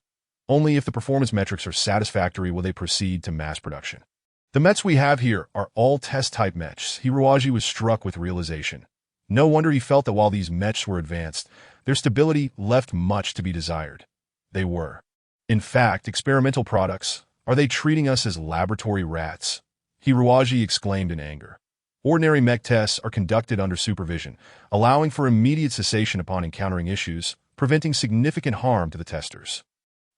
Only if the performance metrics are satisfactory will they proceed to mass production. The mechs we have here are all test-type mechs." Hiruaji was struck with realization. No wonder he felt that while these mechs were advanced, their stability left much to be desired. They were, in fact, experimental products. Are they treating us as laboratory rats? Hiruaji exclaimed in anger. Ordinary mech tests are conducted under supervision, allowing for immediate cessation upon encountering issues, preventing significant harm to the testers.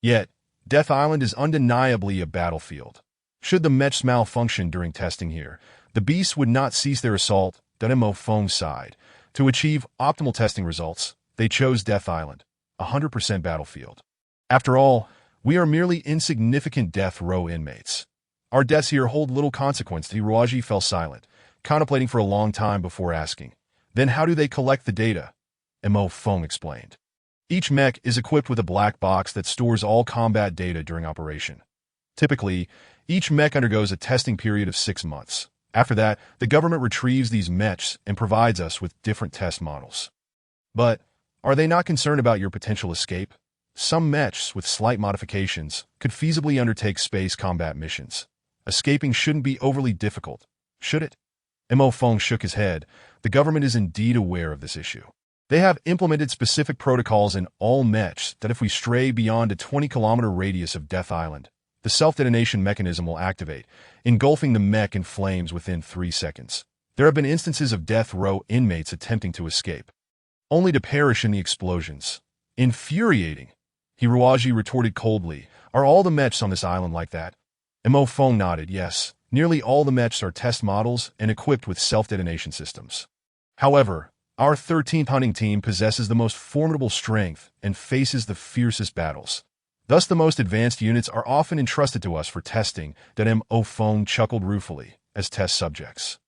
Yet, Death Island is undeniably a battlefield. Should the mechs malfunction during testing here, the beasts would not cease their assault. Mo Fong's side. To achieve optimal testing results, they chose Death Island, 100% battlefield. After all, we are merely insignificant death row inmates. Our deaths here hold little consequence. Hiroaji fell silent, contemplating for a long time before asking. Then how do they collect the data? Mo Fong explained. Each mech is equipped with a black box that stores all combat data during operation. Typically, each mech undergoes a testing period of 6 months. After that, the government retrieves these mechs and provides us with different test models. But are they not concerned about your potential escape? Some mechs, with slight modifications, could feasibly undertake space combat missions. Escaping shouldn't be overly difficult, should it? Mo Fong shook his head. The government is indeed aware of this issue. They have implemented specific protocols in all mechs that if we stray beyond a 20-kilometer radius of Death Island, the self-detonation mechanism will activate, engulfing the mech in flames within 3 seconds. There have been instances of death row inmates attempting to escape, only to perish in the explosions. Infuriating. Hiroaji retorted coldly. Are all the mechs on this island like that? Mo Fong nodded. Yes, nearly all the mechs are test models and equipped with self-detonation systems. However, our 13th hunting team possesses the most formidable strength and faces the fiercest battles. Thus, the most advanced units are often entrusted to us for testing. Mo Fong chuckled ruefully as test subjects.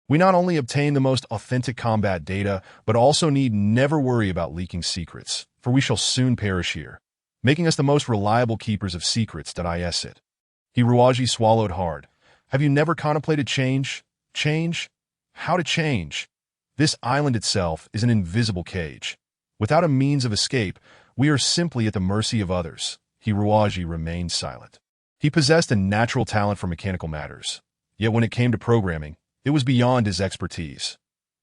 We not only obtain the most authentic combat data, but also need never worry about leaking secrets, for we shall soon perish here, making us the most reliable keepers of secrets. Is it? Hiroaji swallowed hard. Have you never contemplated change? Change? How to change? This island itself is an invisible cage. Without a means of escape, we are simply at the mercy of others. Hiroaji remained silent. He possessed a natural talent for mechanical matters, yet when it came to programming, it was beyond his expertise.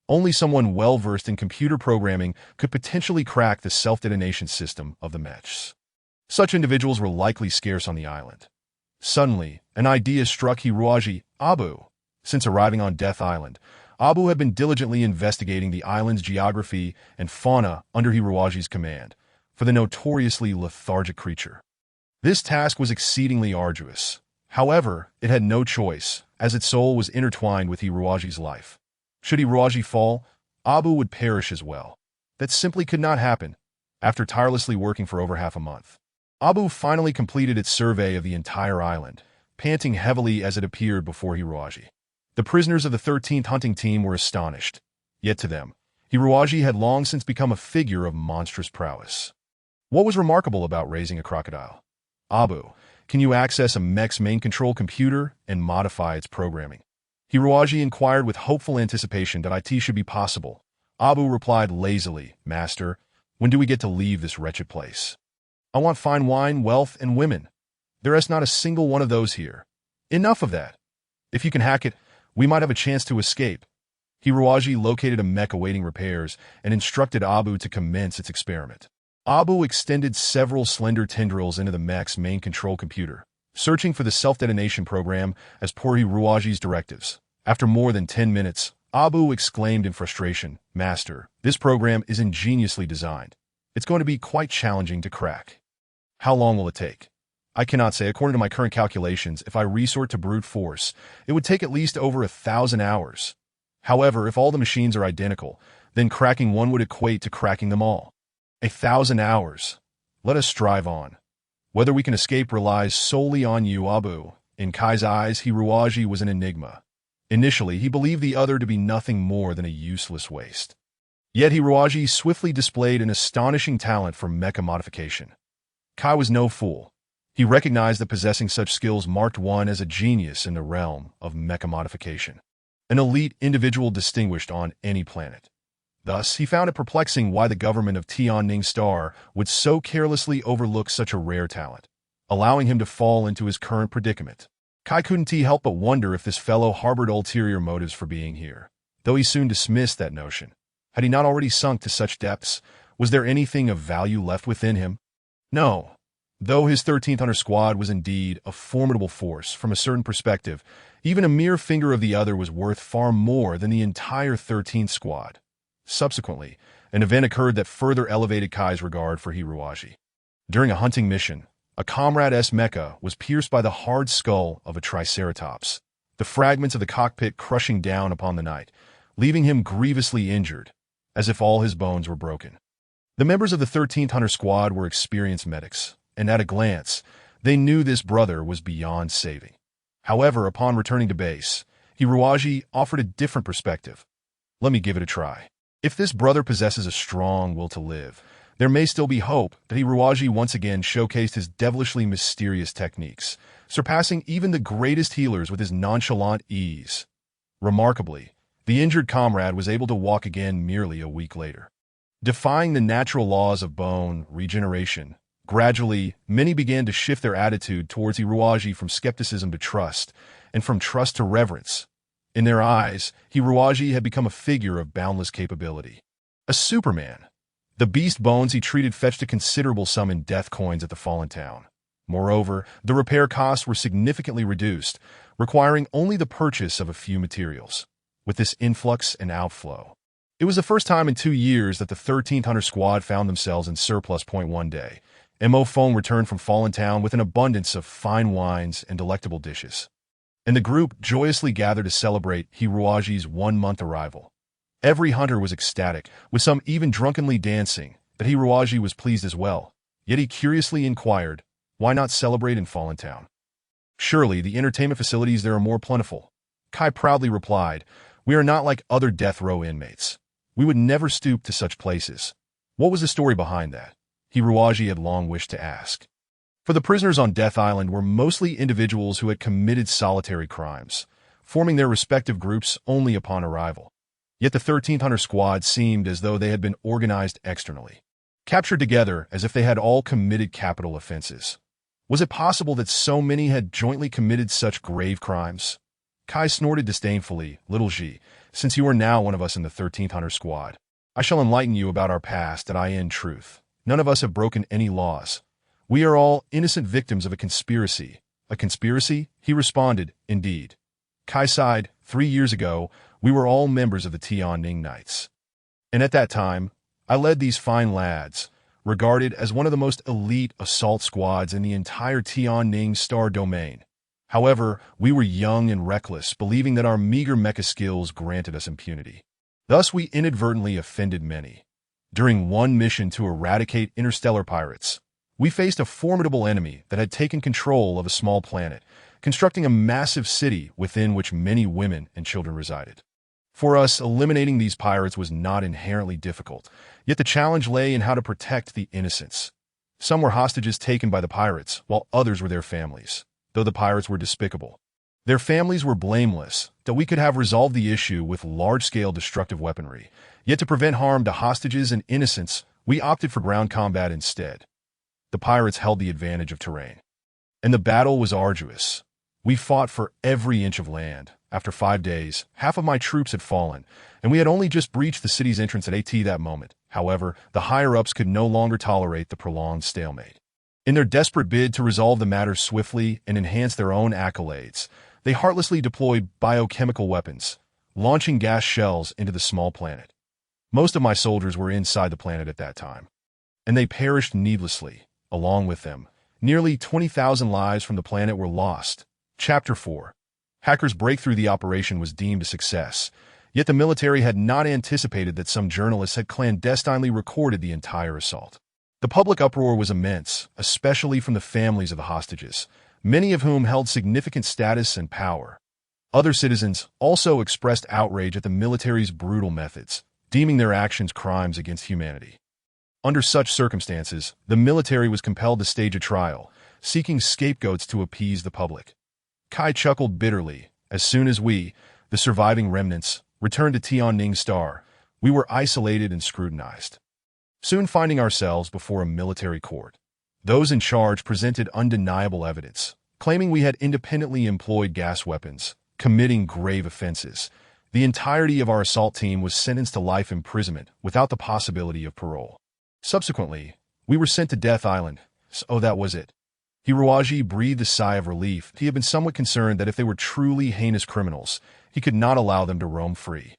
Only someone well-versed in computer programming could potentially crack the self-detonation system of the mechs. Such individuals were likely scarce on the island. Suddenly, an idea struck Hiroaji. Abu. Since arriving on Death Island, Abu had been diligently investigating the island's geography and fauna under Hiroaji's command for the notoriously lethargic creature. This task was exceedingly arduous. However, it had no choice, as its soul was intertwined with Hiroaji's life. Should Hiroaji fall, Abu would perish as well. That simply could not happen. After tirelessly working for over half a month, Abu finally completed its survey of the entire island, panting heavily as it appeared before Hiroaji. The prisoners of the 13th hunting team were astonished. Yet to them, Hiroaji had long since become a figure of monstrous prowess. What was remarkable about raising a crocodile? Abu, can you access a mech's main control computer and modify its programming? Hiroaji inquired with hopeful anticipation that IT should be possible. Abu replied lazily, Master, when do we get to leave this wretched place? I want fine wine, wealth, and women. There is not a single one of those here. Enough of that. If you can hack it, we might have a chance to escape. Hiroaji located a mech awaiting repairs and instructed Abu to commence its experiment. Abu extended several slender tendrils into the mech's main control computer, searching for the self-detonation program as per Hiroaji's directives. After more than 10 minutes, Abu exclaimed in frustration, Master, this program is ingeniously designed. It's going to be quite challenging to crack. How long will it take? I cannot say. According to my current calculations, if I resort to brute force, it would take at least over 1,000 hours. However, if all the machines are identical, then cracking one would equate to cracking them all. 1,000 hours. Let us strive on. Whether we can escape relies solely on you, Abu. In Kai's eyes, Hiroaji was an enigma. Initially, he believed the other to be nothing more than a useless waste. Yet Hiroaji swiftly displayed an astonishing talent for mecha modification. Kai was no fool. He recognized that possessing such skills marked one as a genius in the realm of mecha modification, an elite individual distinguished on any planet. Thus, he found it perplexing why the government of Tianning Star would so carelessly overlook such a rare talent, allowing him to fall into his current predicament. Kai couldn't help but wonder if this fellow harbored ulterior motives for being here, though he soon dismissed that notion. Had he not already sunk to such depths? Was there anything of value left within him? No. Though his 13th Hunter Squad was indeed a formidable force from a certain perspective, even a mere finger of the other was worth far more than the entire 13th Squad. Subsequently, An event occurred that further elevated Kai's regard for Hiruaji. During a hunting mission, a comrade's Mecha was pierced by the hard skull of a triceratops, the fragments of the cockpit crushing down upon the knight, leaving him grievously injured, as if all his bones were broken. The members of the 13th Hunter Squad were experienced medics, and at a glance, they knew this brother was beyond saving. However, upon returning to base, Hiruaji offered a different perspective. Let me give it a try. If this brother possesses a strong will to live, there may still be hope that Hiruaji once again showcased his devilishly mysterious techniques, surpassing even the greatest healers with his nonchalant ease. Remarkably, the injured comrade was able to walk again merely a week later. Defying the natural laws of bone regeneration, gradually, many began to shift their attitude towards Hiruaji from skepticism to trust, and from trust to reverence. In their eyes, Hiruaji had become a figure of boundless capability. A Superman. The beast bones he treated fetched a considerable sum in death coins at the fallen town. Moreover, the repair costs were significantly reduced, requiring only the purchase of a few materials. With this influx and outflow, it was the first time in 2 years that the 13th Hunter Squad found themselves in surplus. One day, Mo Fong returned from Fallen Town with an abundance of fine wines and delectable dishes, and the group joyously gathered to celebrate Hiruaji's 1-month arrival. Every hunter was ecstatic, with some even drunkenly dancing. That Hiruaji was pleased as well, yet he curiously inquired, why not celebrate in Fallen Town? Surely the entertainment facilities there are more plentiful. Kai proudly replied, we are not like other death row inmates. We would never stoop to such places. What was the story behind that? Hiruaji had long wished to ask. For the prisoners on Death Island were mostly individuals who had committed solitary crimes, forming their respective groups only upon arrival. Yet the 13th Hunter Squad seemed as though they had been organized externally, captured together as if they had all committed capital offenses. Was it possible that so many had jointly committed such grave crimes? Kai snorted disdainfully, Little G, since you are now one of us in the 13th Hunter Squad, I shall enlighten you about our past and in truth. None of us have broken any laws. We are all innocent victims of a conspiracy. A conspiracy? He responded, indeed. Kai sighed, 3 years ago, we were all members of the Tianning Knights. And at that time, I led these fine lads, regarded as one of the most elite assault squads in the entire Tianning Star domain. However, we were young and reckless, believing that our meager mecha skills granted us impunity. Thus, we inadvertently offended many. During one mission to eradicate interstellar pirates, we faced a formidable enemy that had taken control of a small planet, constructing a massive city within which many women and children resided. For us, eliminating these pirates was not inherently difficult, yet the challenge lay in how to protect the innocents. Some were hostages taken by the pirates, while others were their families. Though the pirates were despicable, their families were blameless, that we could have resolved the issue with large-scale destructive weaponry. Yet to prevent harm to hostages and innocents, we opted for ground combat instead. The pirates held the advantage of terrain, and the battle was arduous. We fought for every inch of land. After 5 days, half of my troops had fallen, and we had only just breached the city's entrance at that moment. However, the higher-ups could no longer tolerate the prolonged stalemate. In their desperate bid to resolve the matter swiftly and enhance their own accolades, they heartlessly deployed biochemical weapons, launching gas shells into the small planet. Most of my soldiers were inside the planet at that time, and they perished needlessly. Along with them, nearly 20,000 lives from the planet were lost. Chapter 4. Hackers break through. The operation was deemed a success, yet the military had not anticipated that some journalists had clandestinely recorded the entire assault. The public uproar was immense, especially from the families of the hostages, many of whom held significant status and power. Other citizens also expressed outrage at the military's brutal methods, deeming their actions crimes against humanity. Under such circumstances, the military was compelled to stage a trial, seeking scapegoats to appease the public. Kai chuckled bitterly. As soon as we, the surviving remnants, returned to Tianning Star, we were isolated and scrutinized, soon finding ourselves before a military court. Those in charge presented undeniable evidence, claiming we had independently employed gas weapons, committing grave offenses. The entirety of our assault team was sentenced to life imprisonment without the possibility of parole. Subsequently, we were sent to Death Island. So that was it. Hiruaji breathed a sigh of relief. He had been somewhat concerned that if they were truly heinous criminals, he could not allow them to roam free.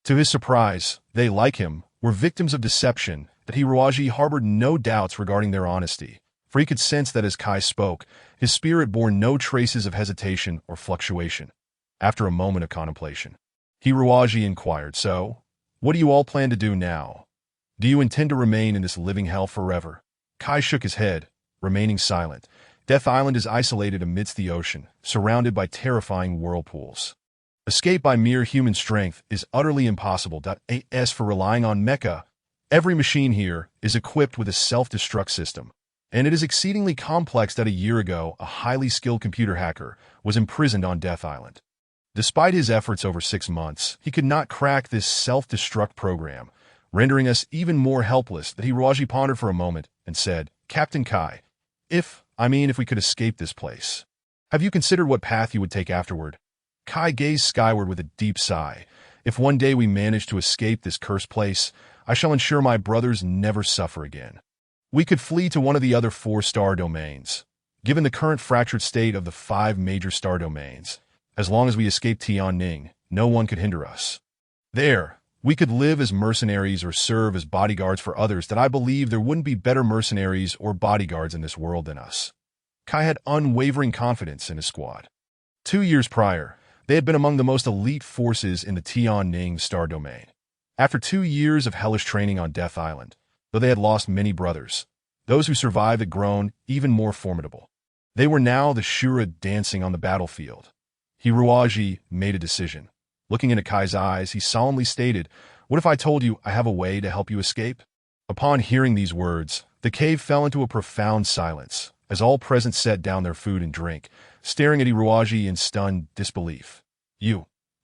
To his surprise, they, like him, were victims of deception, that Hiroaji harbored no doubts regarding their honesty, for he could sense that as Kai spoke, his spirit bore no traces of hesitation or fluctuation. After a moment of contemplation, Hiroaji inquired, "So, what do you all plan to do now? Do you intend to remain in this living hell forever?" Kai shook his head, remaining silent. Death Island is isolated amidst the ocean, surrounded by terrifying whirlpools. Escape by mere human strength is utterly impossible. As for relying on Mecha, every machine here is equipped with a self-destruct system, and it is exceedingly complex that a year ago a highly skilled computer hacker was imprisoned on Death Island. Despite his efforts over 6 months, he could not crack this self-destruct program, rendering us even more helpless. That Hiroaji pondered for a moment and said, "Captain Kai, if we could escape this place, have you considered what path you would take afterward?" Kai gazed skyward with a deep sigh. "If one day we manage to escape this cursed place, I shall ensure my brothers never suffer again. We could flee to one of the other 4 star domains. Given the current fractured state of the 5 major star domains, as long as we escape Tianning, no one could hinder us. There, we could live as mercenaries or serve as bodyguards for others. That I believe there wouldn't be better mercenaries or bodyguards in this world than us." Kai had unwavering confidence in his squad. 2 years prior, they had been among the most elite forces in the Tianning star domain. After 2 years of hellish training on Death Island, though they had lost many brothers, those who survived had grown even more formidable. They were now the Shura dancing on the battlefield. Hiroaji made a decision. Looking into Kai's eyes, he solemnly stated, "What if I told you I have a way to help you escape?" Upon hearing these words, the cave fell into a profound silence, as all present set down their food and drink, staring at Hiroaji in stunned disbelief.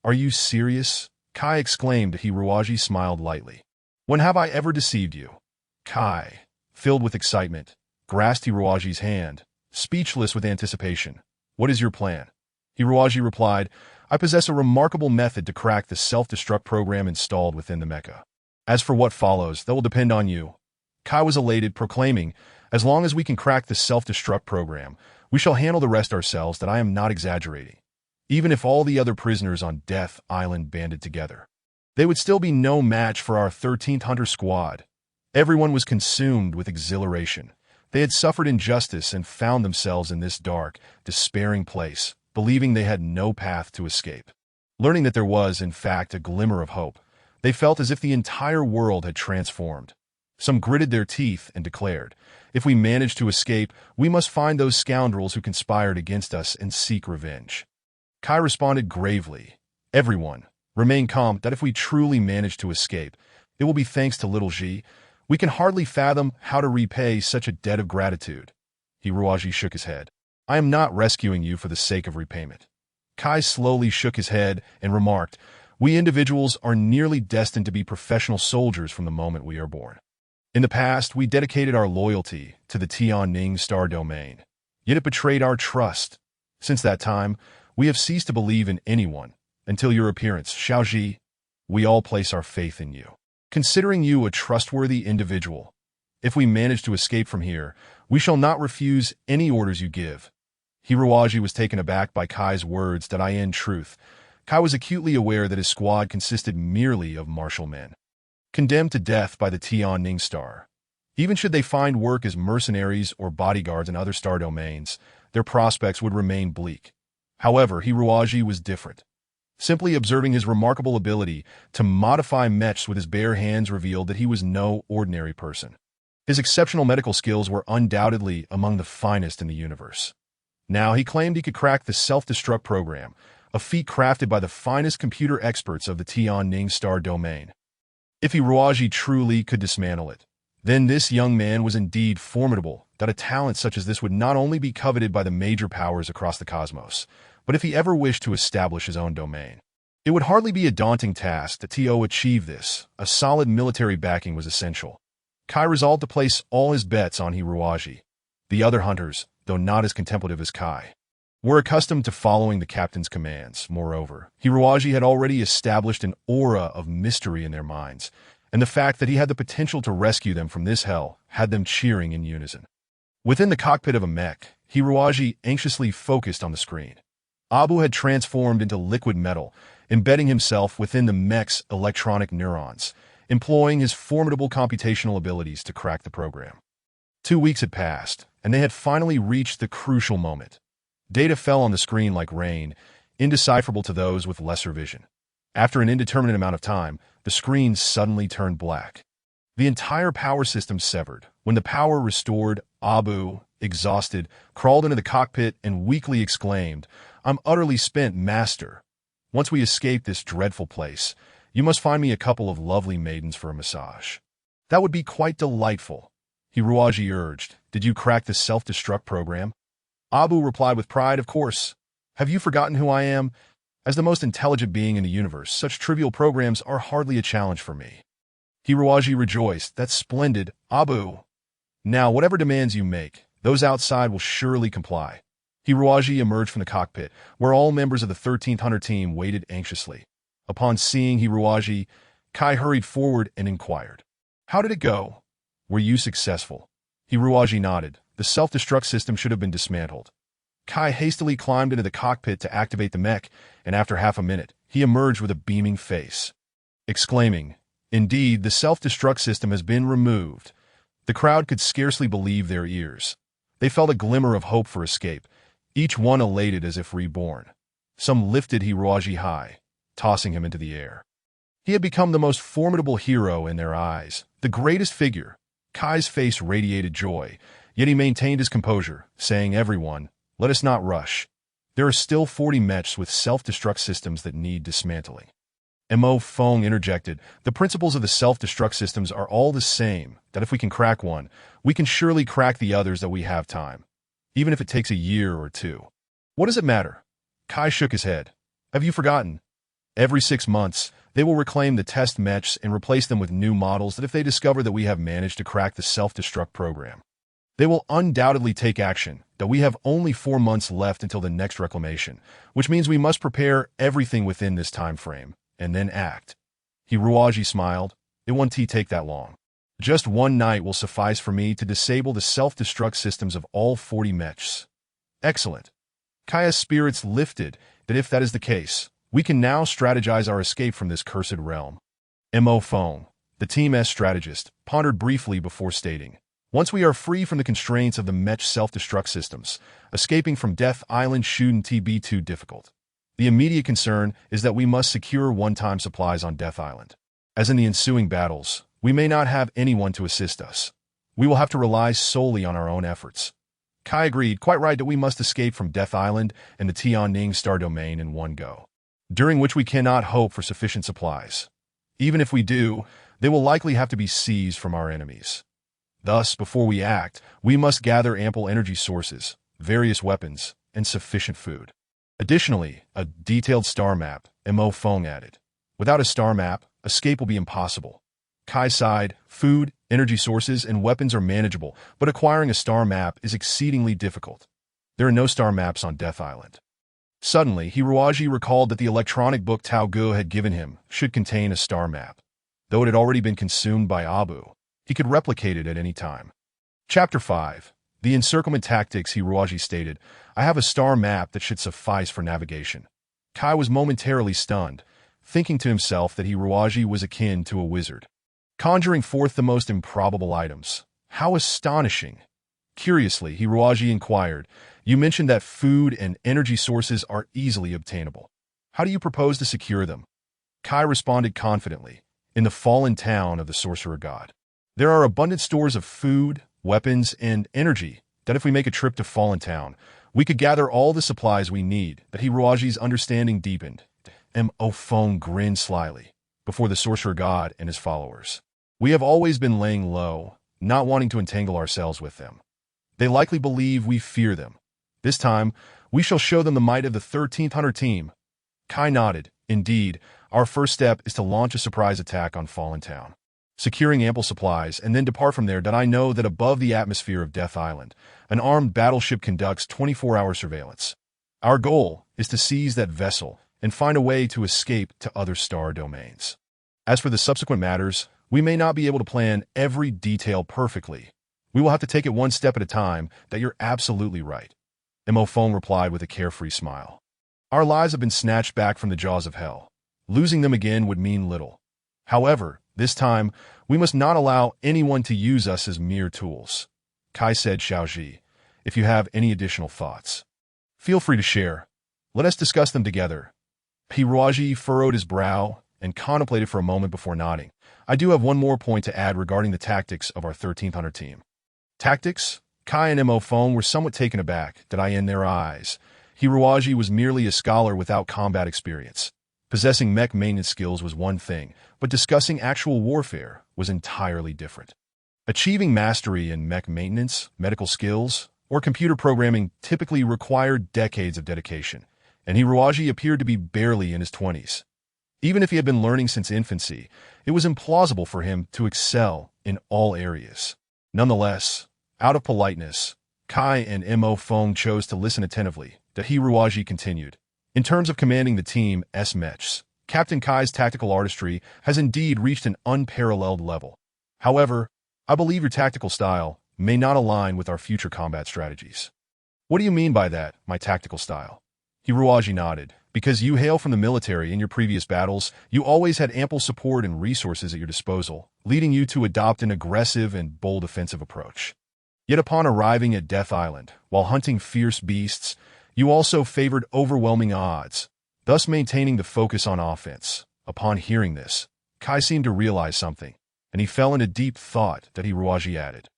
Are you serious?" Kai exclaimed. Hiroaji smiled lightly. "When have I ever deceived you?" Kai, filled with excitement, grasped Hiroaji's hand, speechless with anticipation. "What is your plan?" Hiroaji replied, "I possess a remarkable method to crack the self-destruct program installed within the Mecha. As for what follows, that will depend on you." Kai was elated, proclaiming, "As long as we can crack the self-destruct program, we shall handle the rest ourselves." That I am not exaggerating. Even if all the other prisoners on Death Island banded together, they would still be no match for our 13th Hunter Squad. Everyone was consumed with exhilaration. They had suffered injustice and found themselves in this dark, despairing place, believing they had no path to escape. Learning that there was, in fact, a glimmer of hope, they felt as if the entire world had transformed. Some gritted their teeth and declared, "If we manage to escape, we must find those scoundrels who conspired against us and seek revenge." Kai responded gravely, "Everyone, remain calm. That if we truly manage to escape, it will be thanks to little Ji. We can hardly fathom how to repay such a debt of gratitude." Hiroaji shook his head. "I am not rescuing you for the sake of repayment." Kai slowly shook his head and remarked, "We individuals are nearly destined to be professional soldiers from the moment we are born. In the past, we dedicated our loyalty to the Tianning star domain, yet it betrayed our trust. Since that time, we have ceased to believe in anyone, until your appearance, Xiaoji. We all place our faith in you, considering you a trustworthy individual. If we manage to escape from here, we shall not refuse any orders you give." Hiroaji was taken aback by Kai's words. That in truth, Kai was acutely aware that his squad consisted merely of martial men, condemned to death by the Tianning star. Even should they find work as mercenaries or bodyguards in other star domains, their prospects would remain bleak. However, Hiroaji was different. Simply observing his remarkable ability to modify mechs with his bare hands revealed that he was no ordinary person. His exceptional medical skills were undoubtedly among the finest in the universe. Now he claimed he could crack the self-destruct program, a feat crafted by the finest computer experts of the Tianning star domain. If Hiroaji truly could dismantle it, then this young man was indeed formidable. That a talent such as this would not only be coveted by the major powers across the cosmos, but if he ever wished to establish his own domain, it would hardly be a daunting task to achieve this. A solid military backing was essential. Kai resolved to place all his bets on Hiroaji. The other hunters, though not as contemplative as Kai, were accustomed to following the captain's commands. Moreover, Hiroaji had already established an aura of mystery in their minds, and the fact that he had the potential to rescue them from this hell had them cheering in unison. Within the cockpit of a mech, Hiroaji anxiously focused on the screen. Abu had transformed into liquid metal, embedding himself within the mech's electronic neurons, employing his formidable computational abilities to crack the program. 2 weeks had passed, and they had finally reached the crucial moment. Data fell on the screen like rain, indecipherable to those with lesser vision. After an indeterminate amount of time, the screen suddenly turned black. The entire power system severed. When the power restored, Abu, exhausted, crawled into the cockpit and weakly exclaimed, "I'm utterly spent, master. Once we escape this dreadful place, you must find me a couple of lovely maidens for a massage." "That would be quite delightful," Hiruaji urged. "Did you crack the self-destruct program?" Abu replied with pride, "Of course. Have you forgotten who I am? As the most intelligent being in the universe, such trivial programs are hardly a challenge for me." Hiruaji rejoiced. "That's splendid, Abu. Now, whatever demands you make, those outside will surely comply." Hiruaji emerged from the cockpit, where all members of the 13th Hunter team waited anxiously. Upon seeing Hiruaji, Kai hurried forward and inquired, "How did it go? Were you successful?" Hiruaji nodded. "The self-destruct system should have been dismantled." Kai hastily climbed into the cockpit to activate the mech, and after half a minute, he emerged with a beaming face, exclaiming, "Indeed, the self-destruct system has been removed." The crowd could scarcely believe their ears. They felt a glimmer of hope for escape, each one elated as if reborn. Some lifted Hiruaji high, tossing him into the air. He had become the most formidable hero in their eyes, the greatest figure. Kai's face radiated joy, yet he maintained his composure, saying, "Everyone, let us not rush. There are still 40 mechs with self-destruct systems that need dismantling." Mo Fong interjected, "The principles of the self-destruct systems are all the same, that if we can crack one, we can surely crack the others that we have time, even if it takes a year or two." "What does it matter?" Kai shook his head. "Have you forgotten? Every 6 months, they will reclaim the test mechs and replace them with new models that if they discover that we have managed to crack the self-destruct program. They will undoubtedly take action, that we have only 4 months left until the next reclamation, which means we must prepare everything within this time frame, and then act." Hiruaji smiled. "It won't take that long. Just one night will suffice for me to disable the self-destruct systems of all 40 mechs." "Excellent." Kai's spirits lifted, that if that is the case, we can now strategize our escape from this cursed realm. Mo Fong, the team's strategist, pondered briefly before stating, "Once we are free from the constraints of the mech self-destruct systems, escaping from Death Island shouldn't be too difficult. The immediate concern is that we must secure one-time supplies on Death Island. As in the ensuing battles, we may not have anyone to assist us. We will have to rely solely on our own efforts." Kai agreed, "Quite right that we must escape from Death Island and the Tianning Star Domain in one go, during which we cannot hope for sufficient supplies. Even if we do, they will likely have to be seized from our enemies. Thus, before we act, we must gather ample energy sources, various weapons, and sufficient food. Additionally, a detailed star map," Mo Fong added. "Without a star map, escape will be impossible." Kai sighed. "Food, energy sources, and weapons are manageable, but acquiring a star map is exceedingly difficult. There are no star maps on Death Island." Suddenly, Hiruaji recalled that the electronic book Tao Gu had given him should contain a star map. Though it had already been consumed by Abu, he could replicate it at any time. Chapter 5. The Encirclement Tactics. Hiruaji stated, "I have a star map that should suffice for navigation." Kai was momentarily stunned, thinking to himself that Hiruaji was akin to a wizard, conjuring forth the most improbable items. How astonishing! Curiously, Hiruaji inquired, "You mentioned that food and energy sources are easily obtainable. How do you propose to secure them?" Kai responded confidently, "In the fallen town of the sorcerer god. There are abundant stores of food, weapons, and energy that if we make a trip to Fallen Town, we could gather all the supplies we need." That Hiruaji's understanding deepened. Mo Fong grinned slyly before the sorcerer god and his followers. "We have always been laying low, not wanting to entangle ourselves with them. They likely believe we fear them. This time, we shall show them the might of the 13th Hunter team." Kai nodded. "Indeed, our first step is to launch a surprise attack on Fallen Town, securing ample supplies, and then depart from there. That I know that above the atmosphere of Death Island, an armed battleship conducts 24-hour surveillance. Our goal is to seize that vessel and find a way to escape to other star domains. As for the subsequent matters, we may not be able to plan every detail perfectly. We will have to take it one step at a time." "That you're absolutely right," Mo Fong replied with a carefree smile. "Our lives have been snatched back from the jaws of hell. Losing them again would mean little. However, This time, we must not allow anyone to use us as mere tools. Kai said Xiaoji, if you have any additional thoughts, feel free to share. Let us discuss them together. Hiruaji furrowed his brow and contemplated for a moment before nodding. I do have one more point to add regarding the tactics of our 13th Hunter team. Tactics? Kai and Mo Feng were somewhat taken aback, did I in their eyes. Hiruaji was merely a scholar without combat experience. Possessing mech maintenance skills was one thing, but discussing actual warfare was entirely different. Achieving mastery in mech maintenance, medical skills, or computer programming typically required decades of dedication, and Hiruaji appeared to be barely in his 20s. Even if he had been learning since infancy, it was implausible for him to excel in all areas. Nonetheless, out of politeness, Kai and Mo Feng chose to listen attentively. That Hiruaji continued. In terms of commanding the team S-Mechs, Captain Kai's tactical artistry has indeed reached an unparalleled level. However, I believe your tactical style may not align with our future combat strategies. What do you mean by that, my tactical style? Hiruaji nodded. Because you hail from the military in your previous battles, you always had ample support and resources at your disposal, leading you to adopt an aggressive and bold offensive approach. Yet upon arriving at Death Island, while hunting fierce beasts, you also favored overwhelming odds, thus maintaining the focus on offense. Upon hearing this, Kai seemed to realize something, and he fell into deep thought that Hiruaji added.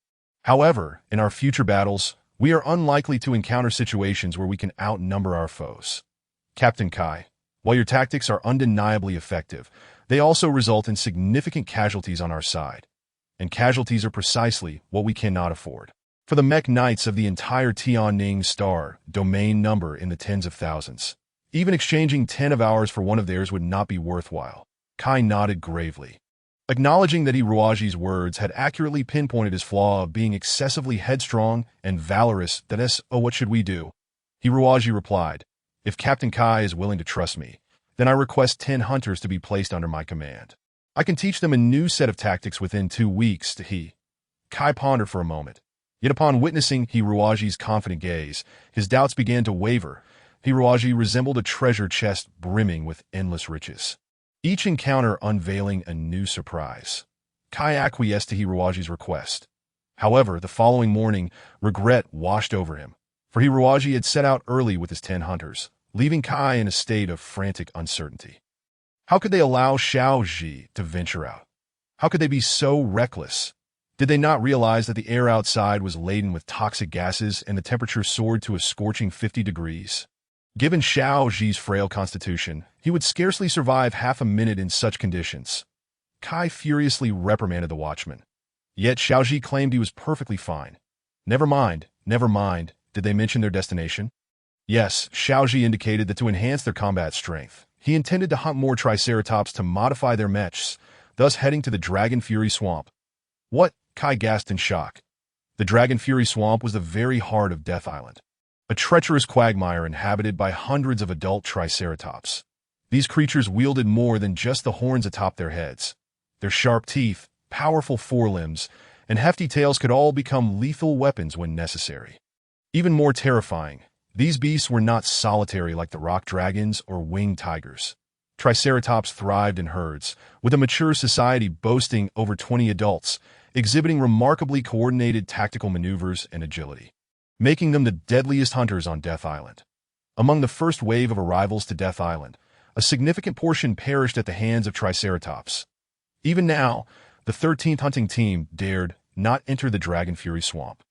However, in our future battles, we are unlikely to encounter situations where we can outnumber our foes. Captain Kai, while your tactics are undeniably effective, they also result in significant casualties on our side. And casualties are precisely what we cannot afford. For the mech knights of the entire Tianning Star domain number in the tens of thousands, even exchanging 10 of ours for one of theirs would not be worthwhile. Kai nodded gravely. Acknowledging that Hiruaji's words had accurately pinpointed his flaw of being excessively headstrong and valorous, what should we do? Hiruaji replied, if Captain Kai is willing to trust me, then I request 10 hunters to be placed under my command. I can teach them a new set of tactics within 2 weeks, Kai pondered for a moment. Yet upon witnessing Hiruaji's confident gaze, his doubts began to waver. Hiruaji resembled a treasure chest brimming with endless riches, each encounter unveiling a new surprise. Kai acquiesced to Hiruaji's request. However, the following morning, regret washed over him, for Hiruaji had set out early with his 10 hunters, leaving Kai in a state of frantic uncertainty. How could they allow Xiaoji to venture out? How could they be so reckless? Did they not realize that the air outside was laden with toxic gases and the temperature soared to a scorching 50 degrees? Given Xiaoji's frail constitution, he would scarcely survive half a minute in such conditions. Kai furiously reprimanded the watchman. Yet Xiaoji claimed he was perfectly fine. Never mind. Did they mention their destination? Yes, Xiaoji indicated that to enhance their combat strength, he intended to hunt more Triceratops to modify their mechs, thus heading to the Dragon Fury Swamp. What? Kai gasped in shock. The Dragon Fury Swamp was the very heart of Death Island, a treacherous quagmire inhabited by hundreds of adult Triceratops. These creatures wielded more than just the horns atop their heads. Their sharp teeth, powerful forelimbs, and hefty tails could all become lethal weapons when necessary. Even more terrifying, these beasts were not solitary like the rock dragons or winged tigers. Triceratops thrived in herds, with a mature society boasting over 20 adults, exhibiting remarkably coordinated tactical maneuvers and agility, making them the deadliest hunters on Death Island. Among the first wave of arrivals to Death Island, a significant portion perished at the hands of Triceratops. Even now, the 13th hunting team dared not enter the Dragon Fury Swamp,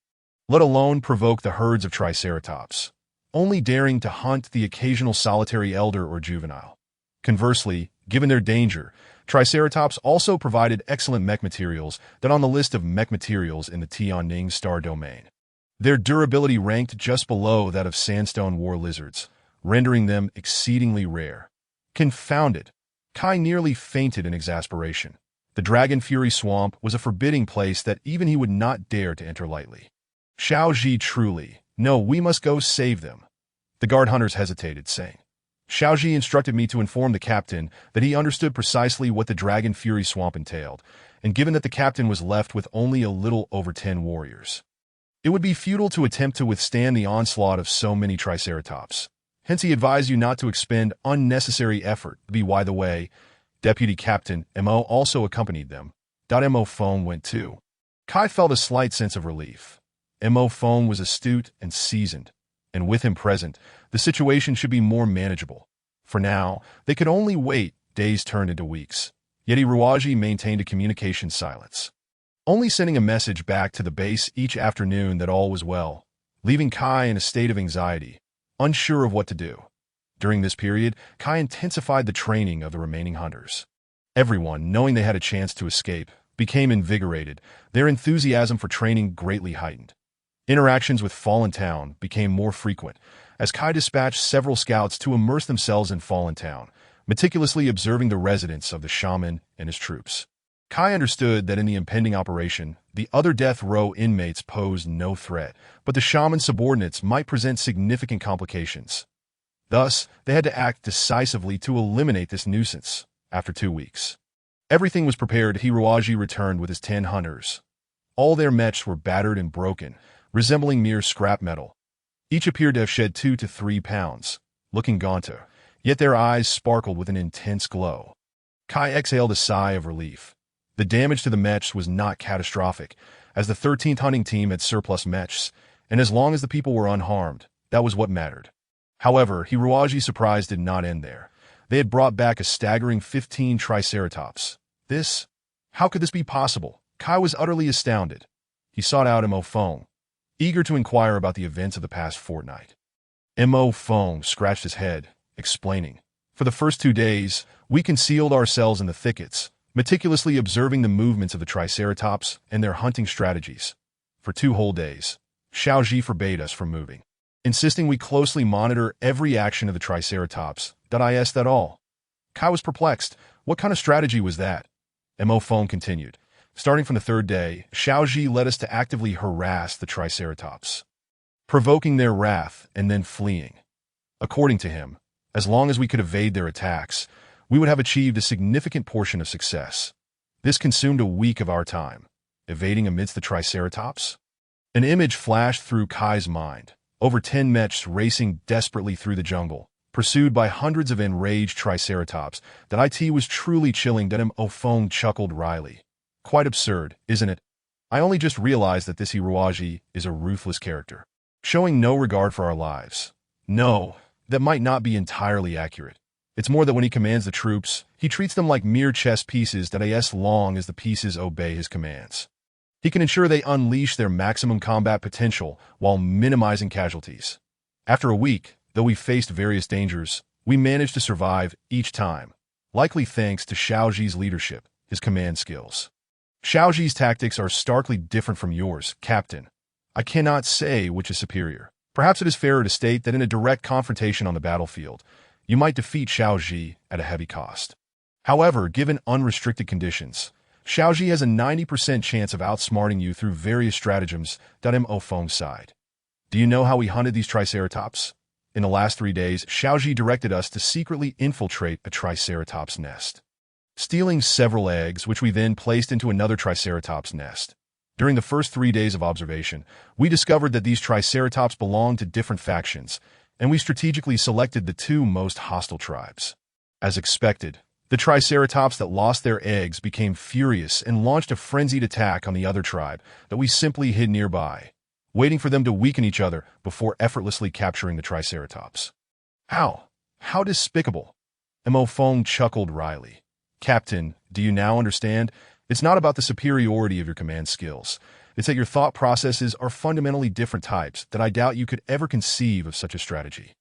let alone provoke the herds of Triceratops, only daring to hunt the occasional solitary elder or juvenile. Conversely, given their danger, Triceratops also provided excellent mech materials that on the list of mech materials in the Tianning Star domain. Their durability ranked just below that of sandstone war lizards, rendering them exceedingly rare. Confounded, Kai nearly fainted in exasperation. The Dragon Fury Swamp was a forbidding place that even he would not dare to enter lightly. Xiaoji truly, no, we must go save them. The guard hunters hesitated, saying, Xiaoji instructed me to inform the captain that he understood precisely what the Dragon Fury Swamp entailed, and given that the captain was left with only a little over 10 warriors, it would be futile to attempt to withstand the onslaught of so many Triceratops. Hence he advised you not to expend unnecessary effort. By the way, Deputy Captain Mo also accompanied them. Mo phone went too. Kai felt a slight sense of relief. Mo phone was astute and seasoned, and with him present, the situation should be more manageable. For now, they could only wait. Days turned into weeks. Yet Iruwaji maintained a communication silence, only sending a message back to the base each afternoon that all was well, leaving Kai in a state of anxiety, unsure of what to do. During this period, Kai intensified the training of the remaining hunters. Everyone, knowing they had a chance to escape, became invigorated, their enthusiasm for training greatly heightened. Interactions with Fallen Town became more frequent, as Kai dispatched several scouts to immerse themselves in Fallen Town, meticulously observing the residence of the shaman and his troops. Kai understood that in the impending operation, the other death row inmates posed no threat, but the shaman's subordinates might present significant complications. Thus, they had to act decisively to eliminate this nuisance. After 2 weeks, everything was prepared. Hiruaji returned with his 10 hunters. All their mechs were battered and broken, resembling mere scrap metal. Each appeared to have shed 2 to 3 pounds, looking gaunter, yet their eyes sparkled with an intense glow. Kai exhaled a sigh of relief. The damage to the mechs was not catastrophic, as the 13th hunting team had surplus mechs, and as long as the people were unharmed, that was what mattered. However, Hiruaji's surprise did not end there. They had brought back a staggering 15 Triceratops. How could this be possible? Kai was utterly astounded. He sought out Mo Fong, eager to inquire about the events of the past fortnight. Mo Fong scratched his head, explaining, "For the first 2 days, we concealed ourselves in the thickets, meticulously observing the movements of the Triceratops and their hunting strategies. For 2 whole days, Xiaoji forbade us from moving, insisting we closely monitor every action of the Triceratops. Is that all?" Kai was perplexed. What kind of strategy was that? Mo Fong continued. "Starting from the 3rd day, Xiaoji led us to actively harass the Triceratops, provoking their wrath and then fleeing. According to him, as long as we could evade their attacks, we would have achieved a significant portion of success. This consumed a week of our time, evading amidst the Triceratops." An image flashed through Kai's mind. Over 10 mechs racing desperately through the jungle, pursued by hundreds of enraged Triceratops. It was truly chilling. Mo Fong chuckled wryly. "Quite absurd, isn't it? I only just realized that this Hiruaji is a ruthless character, showing no regard for our lives." "No, that might not be entirely accurate. It's more that when he commands the troops, he treats them like mere chess pieces. As long as the pieces obey his commands, he can ensure they unleash their maximum combat potential while minimizing casualties. After a week, though we faced various dangers, we managed to survive each time, likely thanks to Xiaoji's leadership, his command skills. Xiaoji's tactics are starkly different from yours, Captain. I cannot say which is superior. Perhaps it is fairer to state that in a direct confrontation on the battlefield, you might defeat Xiaoji at a heavy cost. However, given unrestricted conditions, Xiaoji has a 90% chance of outsmarting you through various stratagems. Mo Fong sighed. Do you know how we hunted these Triceratops? In the last 3 days, Xiaoji directed us to secretly infiltrate a Triceratops nest, stealing several eggs, which we then placed into another Triceratops nest. During the first 3 days of observation, we discovered that these Triceratops belonged to different factions, and we strategically selected the 2 most hostile tribes. As expected, the Triceratops that lost their eggs became furious and launched a frenzied attack on the other tribe that we simply hid nearby, waiting for them to weaken each other before effortlessly capturing the Triceratops. How despicable! Mo Fong chuckled wryly. Captain, do you now understand? It's not about the superiority of your command skills. It's that your thought processes are fundamentally different types that I doubt you could ever conceive of such a strategy.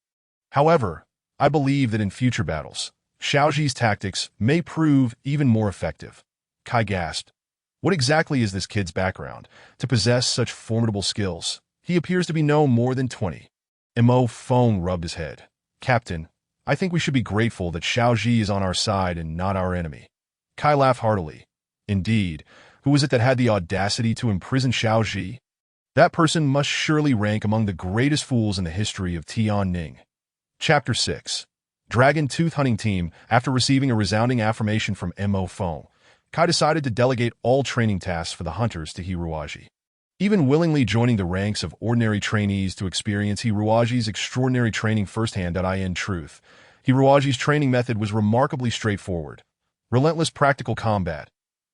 However, I believe that in future battles, Xiaoji's tactics may prove even more effective. Kai gasped. What exactly is this kid's background to possess such formidable skills? He appears to be no more than 20. Mo Fong rubbed his head. Captain, I think we should be grateful that Xiaoji is on our side and not our enemy. Kai laughed heartily. Indeed, who was it that had the audacity to imprison Xiaoji? That person must surely rank among the greatest fools in the history of Tianning. Chapter 6. Dragon Tooth Hunting Team. After receiving a resounding affirmation from Mo Fong, Kai decided to delegate all training tasks for the hunters to Hiruaji, even willingly joining the ranks of ordinary trainees to experience Hiruaji's extraordinary training firsthand. In truth, Hiruaji's training method was remarkably straightforward. Relentless practical combat.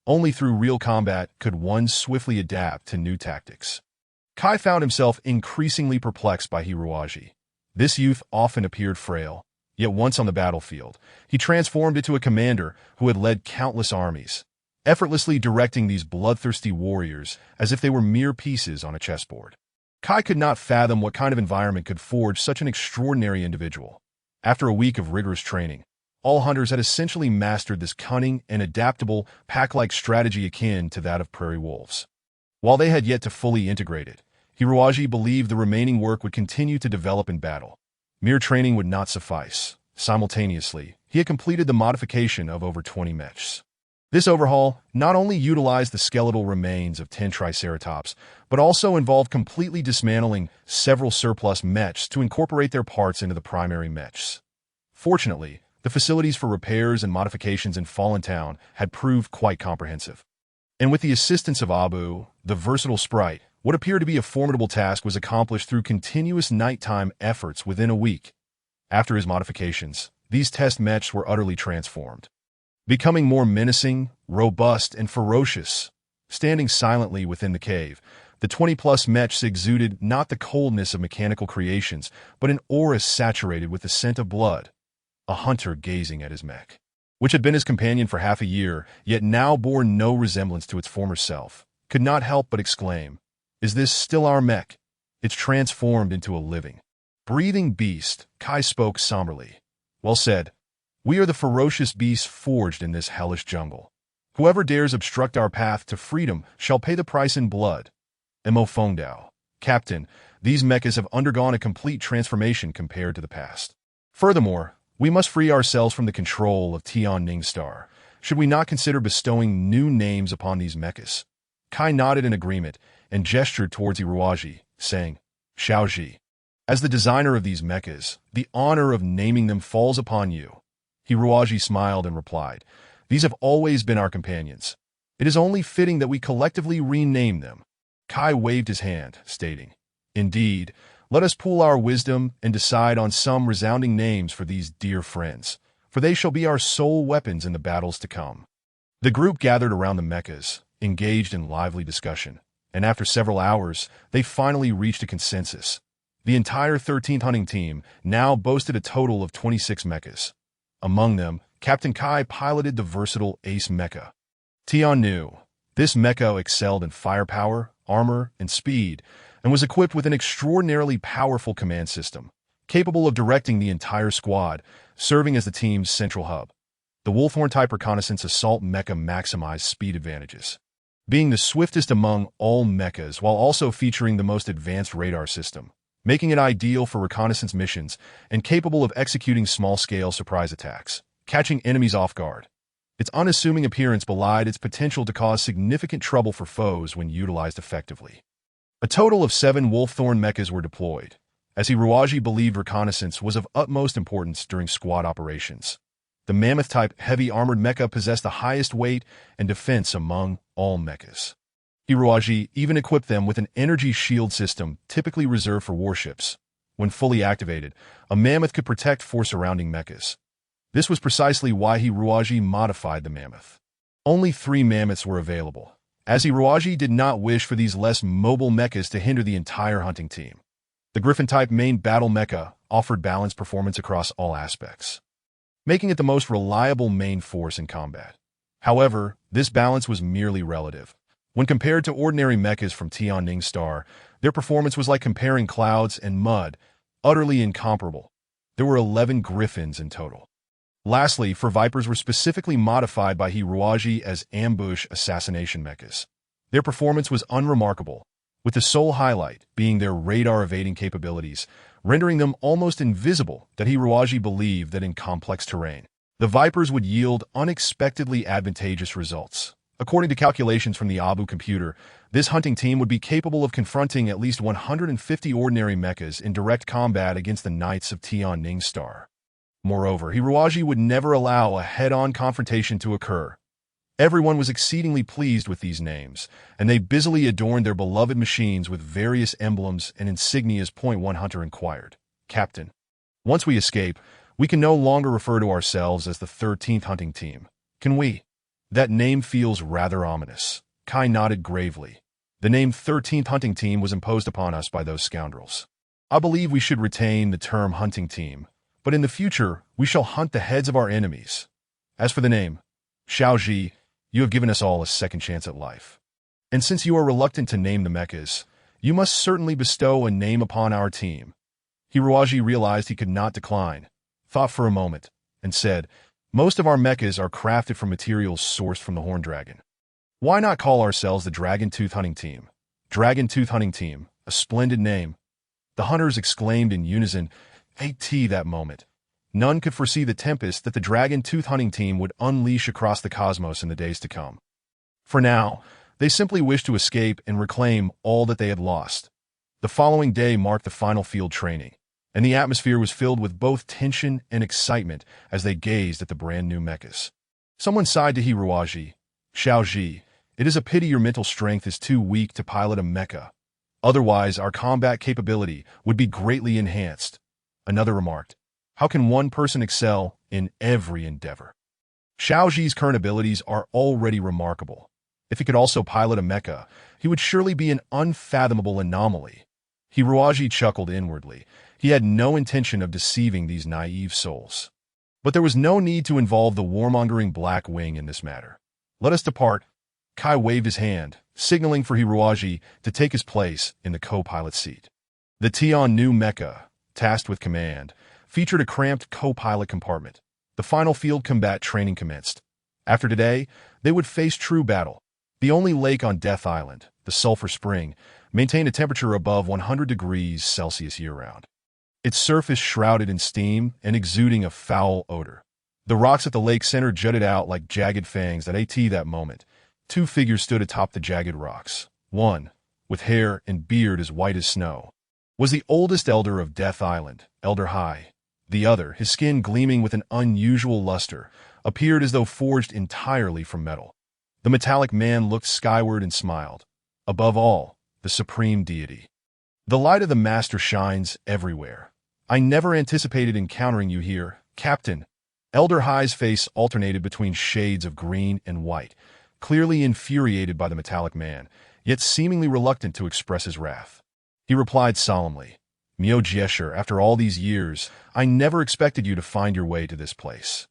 Only through real combat could one swiftly adapt to new tactics. Kai found himself increasingly perplexed by Hiruaji. This youth often appeared frail, yet once on the battlefield, he transformed into a commander who had led countless armies, effortlessly directing these bloodthirsty warriors as if they were mere pieces on a chessboard. Kai could not fathom what kind of environment could forge such an extraordinary individual. After a week of rigorous training, all hunters had essentially mastered this cunning and adaptable pack-like strategy akin to that of prairie wolves. While they had yet to fully integrate it, Hiruaji believed the remaining work would continue to develop in battle. Mere training would not suffice. Simultaneously, he had completed the modification of over 20 mechs. This overhaul not only utilized the skeletal remains of 10 triceratops, but also involved completely dismantling several surplus mechs to incorporate their parts into the primary mechs. Fortunately, the facilities for repairs and modifications in Fallen Town had proved quite comprehensive. And with the assistance of Abu, the versatile sprite, what appeared to be a formidable task was accomplished through continuous nighttime efforts within a week. After his modifications, these test mechs were utterly transformed, becoming more menacing, robust, and ferocious. Standing silently within the cave, the 20-plus mechs exuded not the coldness of mechanical creations, but an aura saturated with the scent of blood. A hunter gazing at his mech, which had been his companion for half a year, yet now bore no resemblance to its former self, could not help but exclaim, "Is this still our mech? It's transformed into a living, breathing beast." Kai spoke somberly. "Well said. We are the ferocious beasts forged in this hellish jungle. Whoever dares obstruct our path to freedom shall pay the price in blood." Mo Fengdao. Captain, these mechas have undergone a complete transformation compared to the past. Furthermore, we must free ourselves from the control of Tian Ningstar. Should we not consider bestowing new names upon these mechas? Kai nodded in agreement and gestured towards Hiruaji, saying, "Xiaoji, as the designer of these mechas, the honor of naming them falls upon you." Hiruaji smiled and replied, "These have always been our companions. It is only fitting that we collectively rename them." Kai waved his hand, stating, "Indeed, let us pool our wisdom and decide on some resounding names for these dear friends, for they shall be our sole weapons in the battles to come." The group gathered around the mechas, engaged in lively discussion, and after several hours, they finally reached a consensus. The entire 13th hunting team now boasted a total of 26 mechas. Among them, Captain Kai piloted the versatile Ace Mecha. Tian knew this mecha excelled in firepower, armor, and speed, and was equipped with an extraordinarily powerful command system, capable of directing the entire squad, serving as the team's central hub. The Wolfhorn-type reconnaissance assault mecha maximized speed advantages, being the swiftest among all mechas while also featuring the most advanced radar system, making it ideal for reconnaissance missions and capable of executing small-scale surprise attacks, catching enemies off guard. Its unassuming appearance belied its potential to cause significant trouble for foes when utilized effectively. A total of 7 Wolfthorn mechas were deployed, as Hiruaji believed reconnaissance was of utmost importance during squad operations. The Mammoth-type heavy armored mecha possessed the highest weight and defense among all mechas. Hiruaji even equipped them with an energy shield system typically reserved for warships. When fully activated, a Mammoth could protect 4 surrounding mechas. This was precisely why Hiruaji modified the Mammoth. Only 3 Mammoths were available, as Hiruaji did not wish for these less mobile mechas to hinder the entire hunting team. The Griffin-type main battle mecha offered balanced performance across all aspects, making it the most reliable main force in combat. However, this balance was merely relative. When compared to ordinary mechas from Tian Ningstar, their performance was like comparing clouds and mud, utterly incomparable. There were 11 Griffins in total. Lastly, 4 Vipers were specifically modified by Hiruaji as ambush assassination mechas. Their performance was unremarkable, with the sole highlight being their radar evading capabilities, rendering them almost invisible. That Hiruaji believed that in complex terrain, the Vipers would yield unexpectedly advantageous results. According to calculations from the Abu computer, this hunting team would be capable of confronting at least 150 ordinary mechas in direct combat against the Knights of Tian Ningstar. Moreover, Hiruaji would never allow a head-on confrontation to occur. Everyone was exceedingly pleased with these names, and they busily adorned their beloved machines with various emblems and insignias. One hunter inquired, "Captain, once we escape, we can no longer refer to ourselves as the 13th hunting team. Can we? That name feels rather ominous. Kai nodded gravely. The name 13th Hunting Team was imposed upon us by those scoundrels. I believe we should retain the term hunting team, but in the future, we shall hunt the heads of our enemies. As for the name, Xiaoji, you have given us all a second chance at life. And since you are reluctant to name the mechas, you must certainly bestow a name upon our team. Hiruaji realized he could not decline, thought for a moment, and said, most of our mechas are crafted from materials sourced from the Horned Dragon. Why not call ourselves the Dragon-Tooth Hunting Team? Dragon-Tooth Hunting Team, a splendid name. The hunters exclaimed in unison, AT that moment. None could foresee the tempest that the Dragon-Tooth Hunting Team would unleash across the cosmos in the days to come. For now, they simply wished to escape and reclaim all that they had lost. The following day marked the final field training, and the atmosphere was filled with both tension and excitement as they gazed at the brand-new mechas. Someone sighed to Hiruaji, Xiaoji, it is a pity your mental strength is too weak to pilot a mecha. Otherwise, our combat capability would be greatly enhanced. Another remarked, how can one person excel in every endeavor? Xiaoji's current abilities are already remarkable. If he could also pilot a mecha, he would surely be an unfathomable anomaly. Hiruaji chuckled inwardly. He had no intention of deceiving these naive souls. But there was no need to involve the warmongering Black Wing in this matter. Let us depart. Kai waved his hand, signaling for Hiruaji to take his place in the co-pilot seat. The Tion new mecha, tasked with command, featured a cramped co-pilot compartment. The final field combat training commenced. After today, they would face true battle. The only lake on Death Island, the Sulphur Spring, maintained a temperature above 100 degrees Celsius year-round. Its surface shrouded in steam and exuding a foul odor. The rocks at the lake center jutted out like jagged fangs at that moment. Two figures stood atop the jagged rocks. One, with hair and beard as white as snow, was the oldest elder of Death Island, Elder Hai. The other, his skin gleaming with an unusual luster, appeared as though forged entirely from metal. The metallic man looked skyward and smiled. Above all, the supreme deity. The light of the Master shines everywhere. I never anticipated encountering you here, Captain. Elder Hai's face alternated between shades of green and white, clearly infuriated by the metallic man, yet seemingly reluctant to express his wrath. He replied solemnly, Mio Jiesher, after all these years, I never expected you to find your way to this place.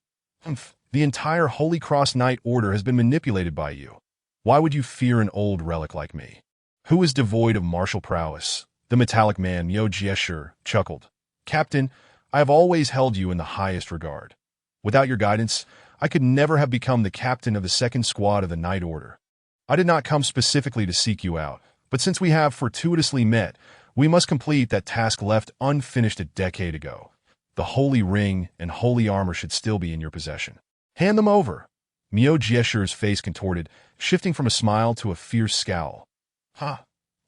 The entire Holy Cross Knight Order has been manipulated by you. Why would you fear an old relic like me? Who is devoid of martial prowess? The metallic man, Mio Jiesher, chuckled. Captain, I have always held you in the highest regard. Without your guidance, I could never have become the captain of the second squad of the Knight Order. I did not come specifically to seek you out, but since we have fortuitously met, we must complete that task left unfinished a decade ago. The Holy Ring and Holy Armor should still be in your possession. Hand them over. Mio Jiesher's face contorted, shifting from a smile to a fierce scowl.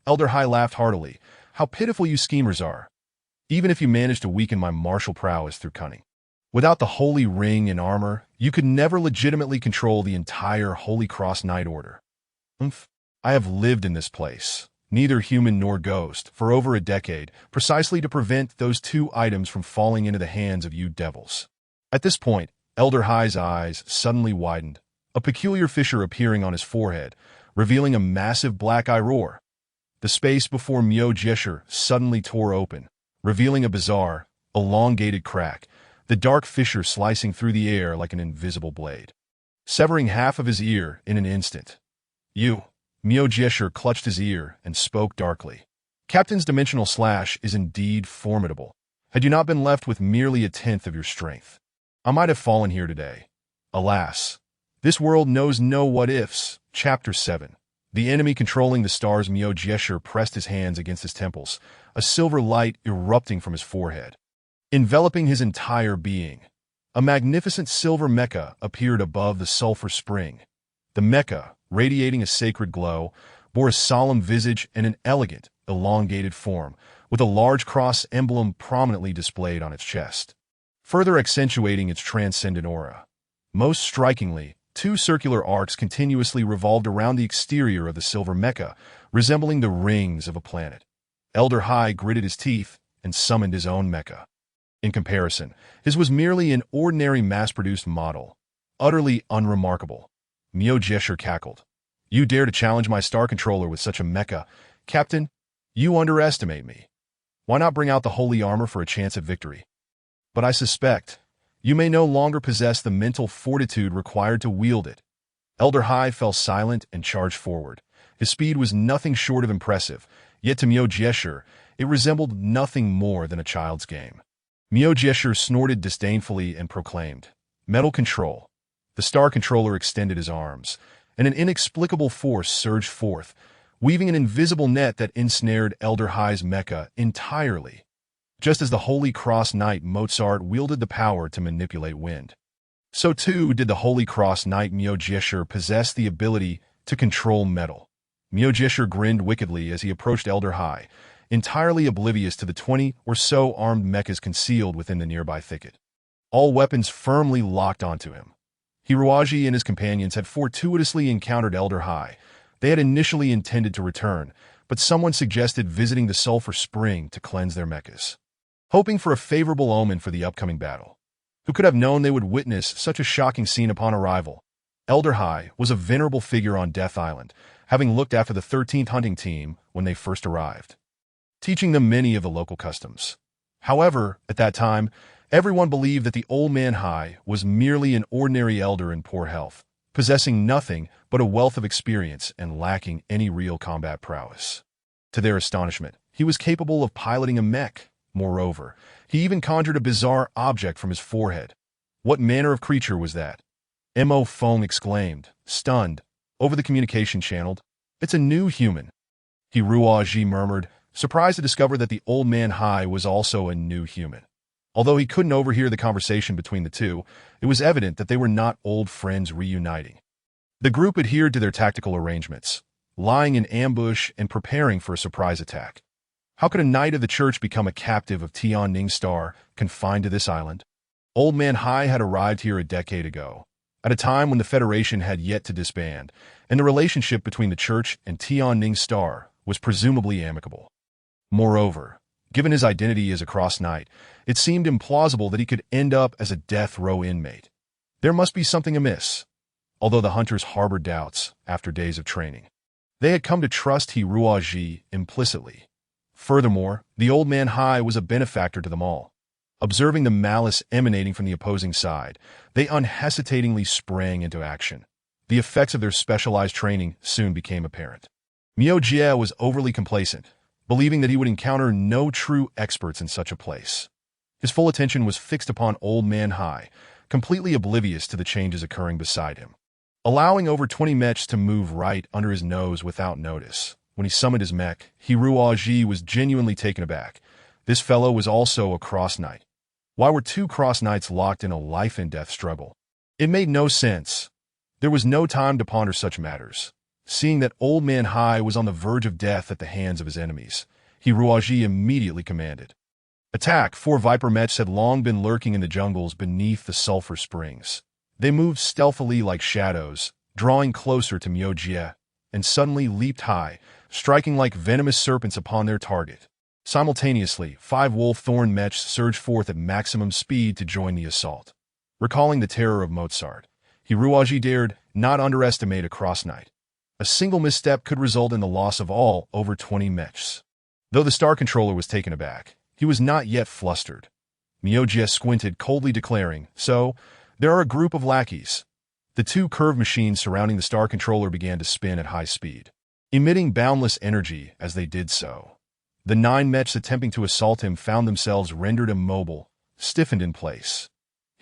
Elder Hai laughed heartily. How pitiful you schemers are. Even if you manage to weaken my martial prowess through cunning. Without the Holy Ring and Armor, you could never legitimately control the entire Holy Cross Knight Order. I have lived in this place, neither human nor ghost, for over a decade, precisely to prevent those two items from falling into the hands of you devils. At this point, Elder Hai's eyes suddenly widened, a peculiar fissure appearing on his forehead, revealing a massive black eye roar. The space before Mio Jiesher suddenly tore open, revealing a bizarre, elongated crack, the dark fissure slicing through the air like an invisible blade, severing half of his ear in an instant. Mio Jiesher clutched his ear and spoke darkly. Captain's dimensional slash is indeed formidable. Had you not been left with merely a tenth of your strength, I might have fallen here today. Alas, this world knows no what-ifs. Chapter 7. The enemy controlling the stars. Mio Jiesher pressed his hands against his temples, a silver light erupting from his forehead, enveloping his entire being. A magnificent silver mecha appeared above the sulphur spring. The mecha, radiating a sacred glow, bore a solemn visage and an elegant, elongated form, with a large cross emblem prominently displayed on its chest, further accentuating its transcendent aura. Most strikingly, two circular arcs continuously revolved around the exterior of the silver mecha, resembling the rings of a planet. Elder Hai gritted his teeth and summoned his own mecha. In comparison, his was merely an ordinary mass-produced model. utterly unremarkable. Myo cackled. You dare to challenge my star controller with such a mecha? Captain, you underestimate me. Why not bring out the holy armor for a chance at victory? But I suspect you may no longer possess the mental fortitude required to wield it. Elder Hai fell silent and charged forward. His speed was nothing short of impressive, yet to Myo it resembled nothing more than a child's game. Myo snorted disdainfully and proclaimed, "Metal control." The star controller extended his arms, and an inexplicable force surged forth, weaving an invisible net that ensnared Elder Hai's mecha entirely, just as the Holy Cross Knight Mozart wielded the power to manipulate wind. So too did the Holy Cross Knight Myo possess the ability to control metal. Myo grinned wickedly as he approached Elder Hai, entirely oblivious to the 20 or so armed mechas concealed within the nearby thicket. All weapons firmly locked onto him. Hiruaji and his companions had fortuitously encountered Elder Hai. They had initially intended to return, but someone suggested visiting the sulfur spring to cleanse their mechas, hoping for a favorable omen for the upcoming battle. Who could have known they would witness such a shocking scene upon arrival? Elder Hai was a venerable figure on Death Island, having looked after the 13th hunting team when they first arrived, teaching them many of the local customs. However, at that time, everyone believed that the old man Hai was merely an ordinary elder in poor health, possessing nothing but a wealth of experience and lacking any real combat prowess. To their astonishment, he was capable of piloting a mech. Moreover, he even conjured a bizarre object from his forehead. What manner of creature was that? Mo Fong exclaimed, stunned, over the communication channel. It's a new human. Hiruaji murmured, surprised to discover that the old man Hai was also a new human. Although he couldn't overhear the conversation between the two, it was evident that they were not old friends reuniting. The group adhered to their tactical arrangements, lying in ambush and preparing for a surprise attack. How could a knight of the church become a captive of Tianning Star, confined to this island? Old man Hai had arrived here a decade ago, at a time when the Federation had yet to disband, and the relationship between the church and Tianning Star was presumably amicable. Moreover, given his identity as a cross knight, it seemed implausible that he could end up as a death row inmate. There must be something amiss. Although the hunters harbored doubts after days of training, they had come to trust Hiruaji implicitly. Furthermore, the old man Hai was a benefactor to them all. Observing the malice emanating from the opposing side, they unhesitatingly sprang into action. The effects of their specialized training soon became apparent. Myo was overly complacent, believing that he would encounter no true experts in such a place. His full attention was fixed upon old man Hai, completely oblivious to the changes occurring beside him, allowing over 20 mechs to move right under his nose without notice. When he summoned his mech, Hiruaji was genuinely taken aback. This fellow was also a cross knight. Why were two cross knights locked in a life-and-death struggle? It made no sense. There was no time to ponder such matters. Seeing that old man Hai was on the verge of death at the hands of his enemies, Hiruaji immediately commanded, "Attack!" 4 Viper mechs had long been lurking in the jungles beneath the sulfur springs. They moved stealthily like shadows, drawing closer to Myo and suddenly leaped high, striking like venomous serpents upon their target. Simultaneously, 5 wolf thorn mechs surged forth at maximum speed to join the assault. Recalling the terror of Mozart, Hiruaji dared not underestimate a cross knight. A single misstep could result in the loss of all over 20 mechs. Though the star controller was taken aback, he was not yet flustered. Myo squinted, coldly declaring, "So, there are a group of lackeys." The 2 curved machines surrounding the star controller began to spin at high speed, emitting boundless energy as they did so. The 9 mechs attempting to assault him found themselves rendered immobile, stiffened in place.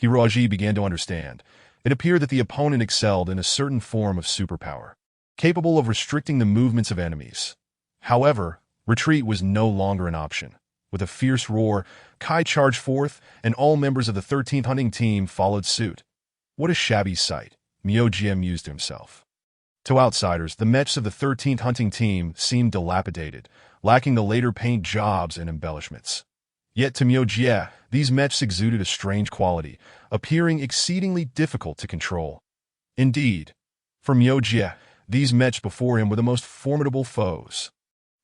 Hiruaji began to understand. It appeared that the opponent excelled in a certain form of superpower, capable of restricting the movements of enemies. However, retreat was no longer an option. With a fierce roar, Kai charged forth, and all members of the 13th hunting team followed suit. What a shabby sight, Myo mused to himself. To outsiders, the mechs of the 13th hunting team seemed dilapidated, lacking the later paint jobs and embellishments. Yet to Myo these mechs exuded a strange quality, appearing exceedingly difficult to control. Indeed, for Myo these mechs before him were the most formidable foes.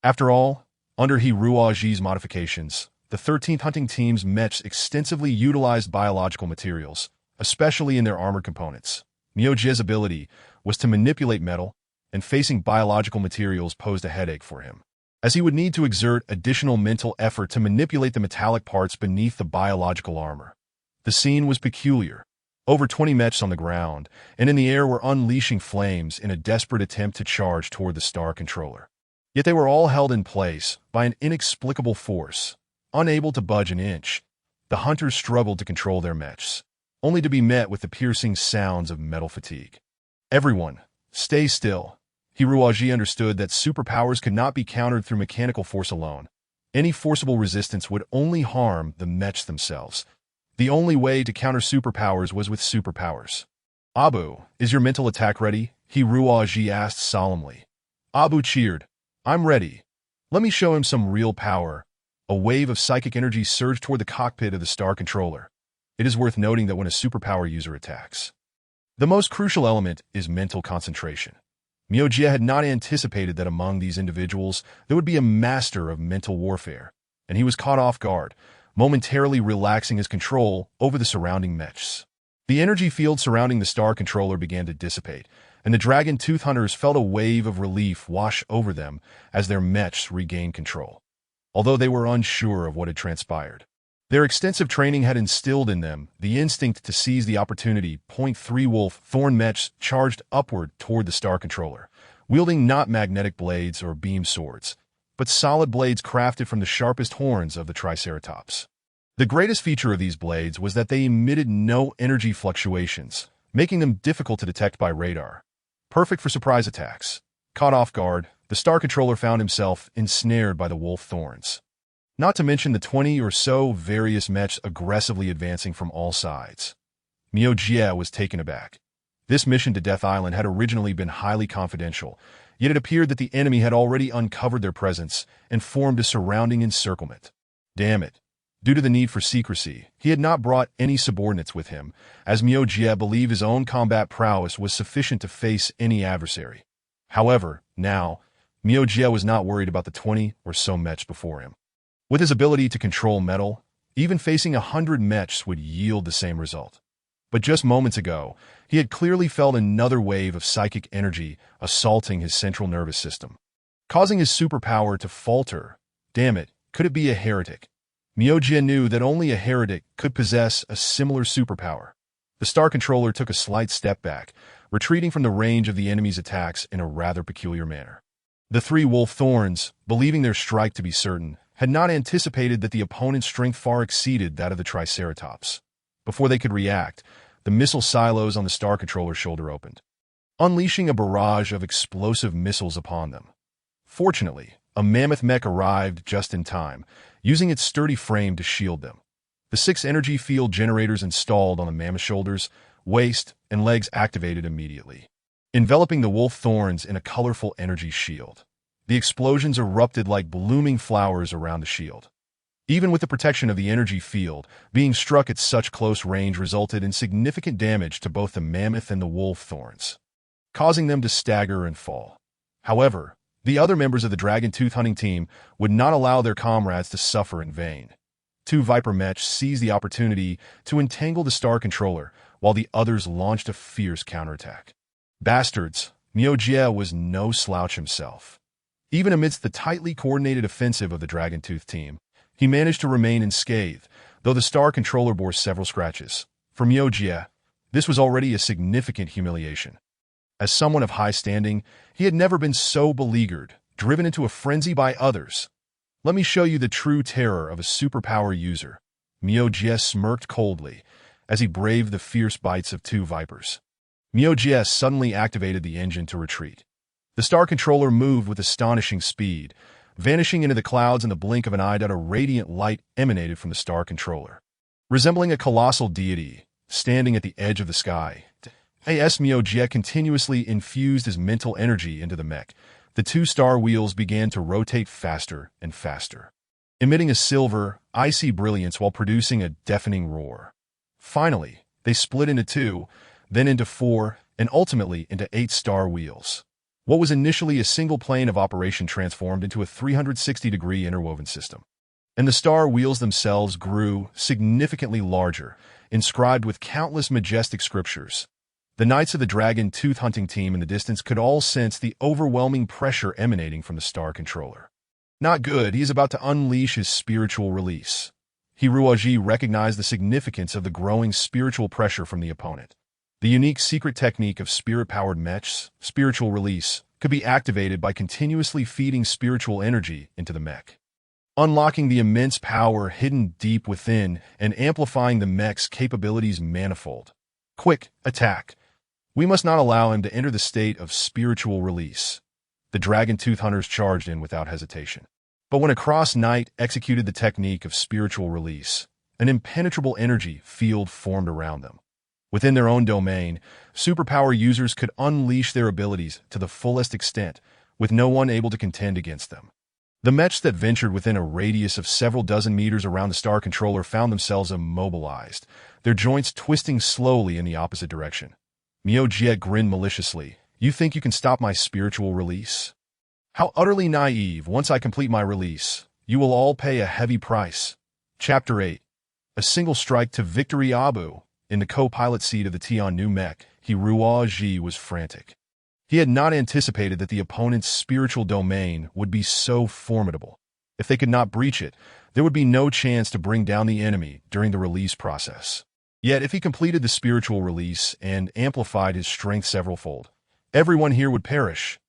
After all, under Hiruaji's modifications, the 13th hunting team's mechs extensively utilized biological materials, especially in their armored components. Miyoji's ability was to manipulate metal, and facing biological materials posed a headache for him, as he would need to exert additional mental effort to manipulate the metallic parts beneath the biological armor. The scene was peculiar. Over 20 mechs on the ground, and in the air were unleashing flames in a desperate attempt to charge toward the Star Controller. Yet they were all held in place by an inexplicable force. Unable to budge an inch, the hunters struggled to control their mechs, only to be met with the piercing sounds of metal fatigue. Everyone, stay still. Hiruaji understood that superpowers could not be countered through mechanical force alone. Any forcible resistance would only harm the mechs themselves. The only way to counter superpowers was with superpowers. Abu, is your mental attack ready? Hiruaji asked solemnly. Abu cheered. I'm ready. Let me show him some real power. A wave of psychic energy surged toward the cockpit of the Star Controller. It is worth noting that when a superpower user attacks, the most crucial element is mental concentration. Miyoji had not anticipated that among these individuals there would be a master of mental warfare, and he was caught off guard, momentarily relaxing his control over the surrounding mechs. The energy field surrounding the Star Controller began to dissipate, and the Dragon Tooth Hunters felt a wave of relief wash over them as their mechs regained control. Although they were unsure of what had transpired, their extensive training had instilled in them the instinct to seize the opportunity. .3 Wolf Thorn mechs charged upward toward the Star Controller, wielding not magnetic blades or beam swords, but solid blades crafted from the sharpest horns of the Triceratops. The greatest feature of these blades was that they emitted no energy fluctuations, making them difficult to detect by radar. Perfect for surprise attacks. Caught off guard, the Star Controller found himself ensnared by the wolf thorns. Not to mention the 20 or so various mechs aggressively advancing from all sides. Miyoji was taken aback. This mission to Death Island had originally been highly confidential, yet it appeared that the enemy had already uncovered their presence and formed a surrounding encirclement. Damn it. Due to the need for secrecy, he had not brought any subordinates with him, as Miyoji believed his own combat prowess was sufficient to face any adversary. However, now, Miyoji was not worried about the 20 or so mechs before him. With his ability to control metal, even facing 100 mechs would yield the same result. But just moments ago, he had clearly felt another wave of psychic energy assaulting his central nervous system, causing his superpower to falter. Damn it, could it be a heretic? Miyoji knew that only a heretic could possess a similar superpower. The Star Controller took a slight step back, retreating from the range of the enemy's attacks in a rather peculiar manner. The 3 wolf thorns, believing their strike to be certain, had not anticipated that the opponent's strength far exceeded that of the Triceratops. Before they could react, the missile silos on the Star Controller's shoulder opened, unleashing a barrage of explosive missiles upon them. Fortunately, a mammoth mech arrived just in time, using its sturdy frame to shield them. The 6 energy field generators installed on the mammoth shoulders, waist, and legs activated immediately, enveloping the wolf thorns in a colorful energy shield. The explosions erupted like blooming flowers around the shield. Even with the protection of the energy field, being struck at such close range resulted in significant damage to both the mammoth and the wolf thorns, causing them to stagger and fall. However, the other members of the Dragon Tooth hunting team would not allow their comrades to suffer in vain. 2 Viper mechs seized the opportunity to entangle the Star Controller, while the others launched a fierce counterattack. Bastards, Miyoji was no slouch himself. Even amidst the tightly coordinated offensive of the Dragon Tooth team, he managed to remain unscathed, though the Star Controller bore several scratches. For Miyoji, this was already a significant humiliation. As someone of high standing, he had never been so beleaguered, driven into a frenzy by others. Let me show you the true terror of a superpower user. Miyoji smirked coldly as he braved the fierce bites of 2 Vipers. Miyoji suddenly activated the engine to retreat. The Star Controller moved with astonishing speed, vanishing into the clouds in the blink of an eye. A radiant light emanated from the Star Controller. Resembling a colossal deity, standing at the edge of the sky, as Miyoji continuously infused his mental energy into the mech, the 2 star wheels began to rotate faster and faster, emitting a silver, icy brilliance while producing a deafening roar. Finally, they split into 2, then into 4, and ultimately into 8 star wheels. What was initially a single plane of operation transformed into a 360-degree interwoven system. And the star wheels themselves grew significantly larger, inscribed with countless majestic scriptures. The Knights of the Dragon Tooth hunting team in the distance could all sense the overwhelming pressure emanating from the Star Controller. Not good, he is about to unleash his spiritual release. Hiruoji recognized the significance of the growing spiritual pressure from the opponent. The unique secret technique of spirit-powered mechs, spiritual release, could be activated by continuously feeding spiritual energy into the mech, unlocking the immense power hidden deep within and amplifying the mech's capabilities manifold. Quick, attack. We must not allow him to enter the state of spiritual release. The Dragon Tooth Hunters charged in without hesitation. But when a cross knight executed the technique of spiritual release, an impenetrable energy field formed around them. Within their own domain, superpower users could unleash their abilities to the fullest extent, with no one able to contend against them. The mechs that ventured within a radius of several dozen meters around the Star Controller found themselves immobilized, their joints twisting slowly in the opposite direction. Mio-Jiet grinned maliciously. You think you can stop my spiritual release? How utterly naive. Once I complete my release, you will all pay a heavy price. Chapter 8. A single strike to victory. Abu, in the co-pilot seat of the Tian new mech, Hiruoji was frantic. He had not anticipated that the opponent's spiritual domain would be so formidable. If they could not breach it, there would be no chance to bring down the enemy during the release process. Yet if he completed the spiritual release and amplified his strength severalfold, everyone here would perish.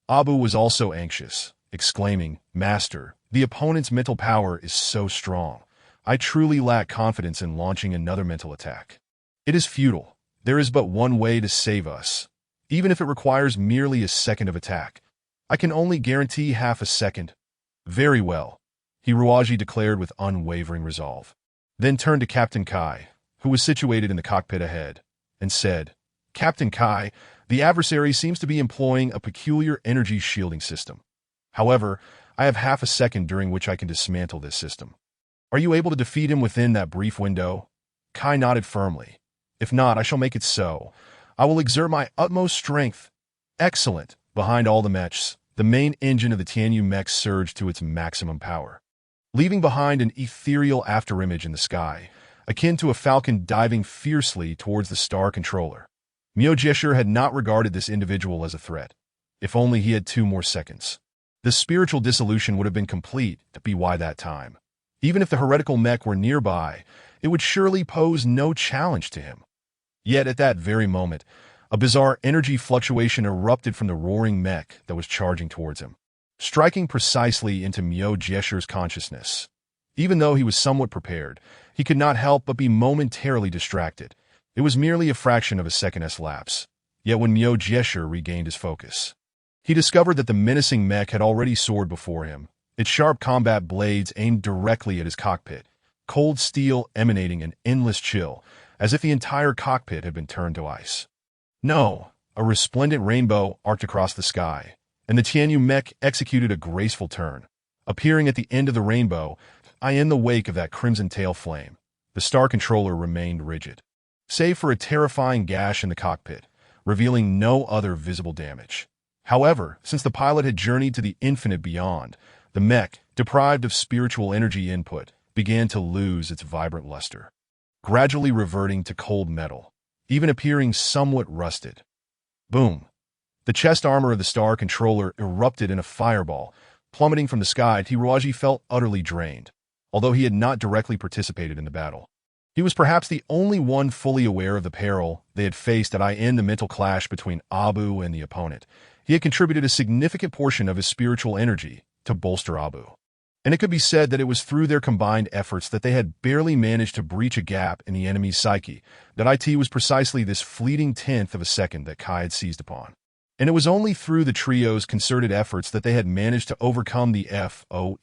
Abu was also anxious, exclaiming, Master, the opponent's mental power is so strong. I truly lack confidence in launching another mental attack. It is futile. There is but one way to save us. Even if it requires merely a second of attack. I can only guarantee half a second. Very well, Hiruoji declared with unwavering resolve. Then turned to Captain Kai, who was situated in the cockpit ahead, and said, Captain Kai, the adversary seems to be employing a peculiar energy shielding system. However, I have half a second during which I can dismantle this system. Are you able to defeat him within that brief window? Kai nodded firmly. If not, I shall make it so. I will exert my utmost strength. Excellent. Behind all the mechs, the main engine of the Tianyu mech surged to its maximum power, leaving behind an ethereal afterimage in the sky, akin to a falcon diving fiercely towards the Star Controller. Mio-Jiet had not regarded this individual as a threat. If only he had 2 more seconds. The spiritual dissolution would have been complete by that time. Even if the heretical mech were nearby, it would surely pose no challenge to him. Yet at that very moment, a bizarre energy fluctuation erupted from the roaring mech that was charging towards him, striking precisely into Mio-Jiet's consciousness. Even though he was somewhat prepared, he could not help but be momentarily distracted. It was merely a fraction of a second's lapse. Yet when Mio-Jiet regained his focus, he discovered that the menacing mech had already soared before him, its sharp combat blades aimed directly at his cockpit, cold steel emanating an endless chill, as if the entire cockpit had been turned to ice. No, a resplendent rainbow arced across the sky, and the Tianyu mech executed a graceful turn. Appearing at the end of the rainbow, in the wake of that crimson tail flame, the Star Controller remained rigid, save for a terrifying gash in the cockpit, revealing no other visible damage. However, since the pilot had journeyed to the infinite beyond, the mech, deprived of spiritual energy input, began to lose its vibrant luster, gradually reverting to cold metal, even appearing somewhat rusted. Boom! The chest armor of the Star Controller erupted in a fireball, plummeting from the sky. Hiruoji felt utterly drained, although he had not directly participated in the battle. He was perhaps the only one fully aware of the peril they had faced in the mental clash between Abu and the opponent. He had contributed a significant portion of his spiritual energy to bolster Abu, and it could be said that it was through their combined efforts that they had barely managed to breach a gap in the enemy's psyche. That it was precisely this fleeting tenth of a second that Kai had seized upon. And it was only through the trio's concerted efforts that they had managed to overcome the FOE.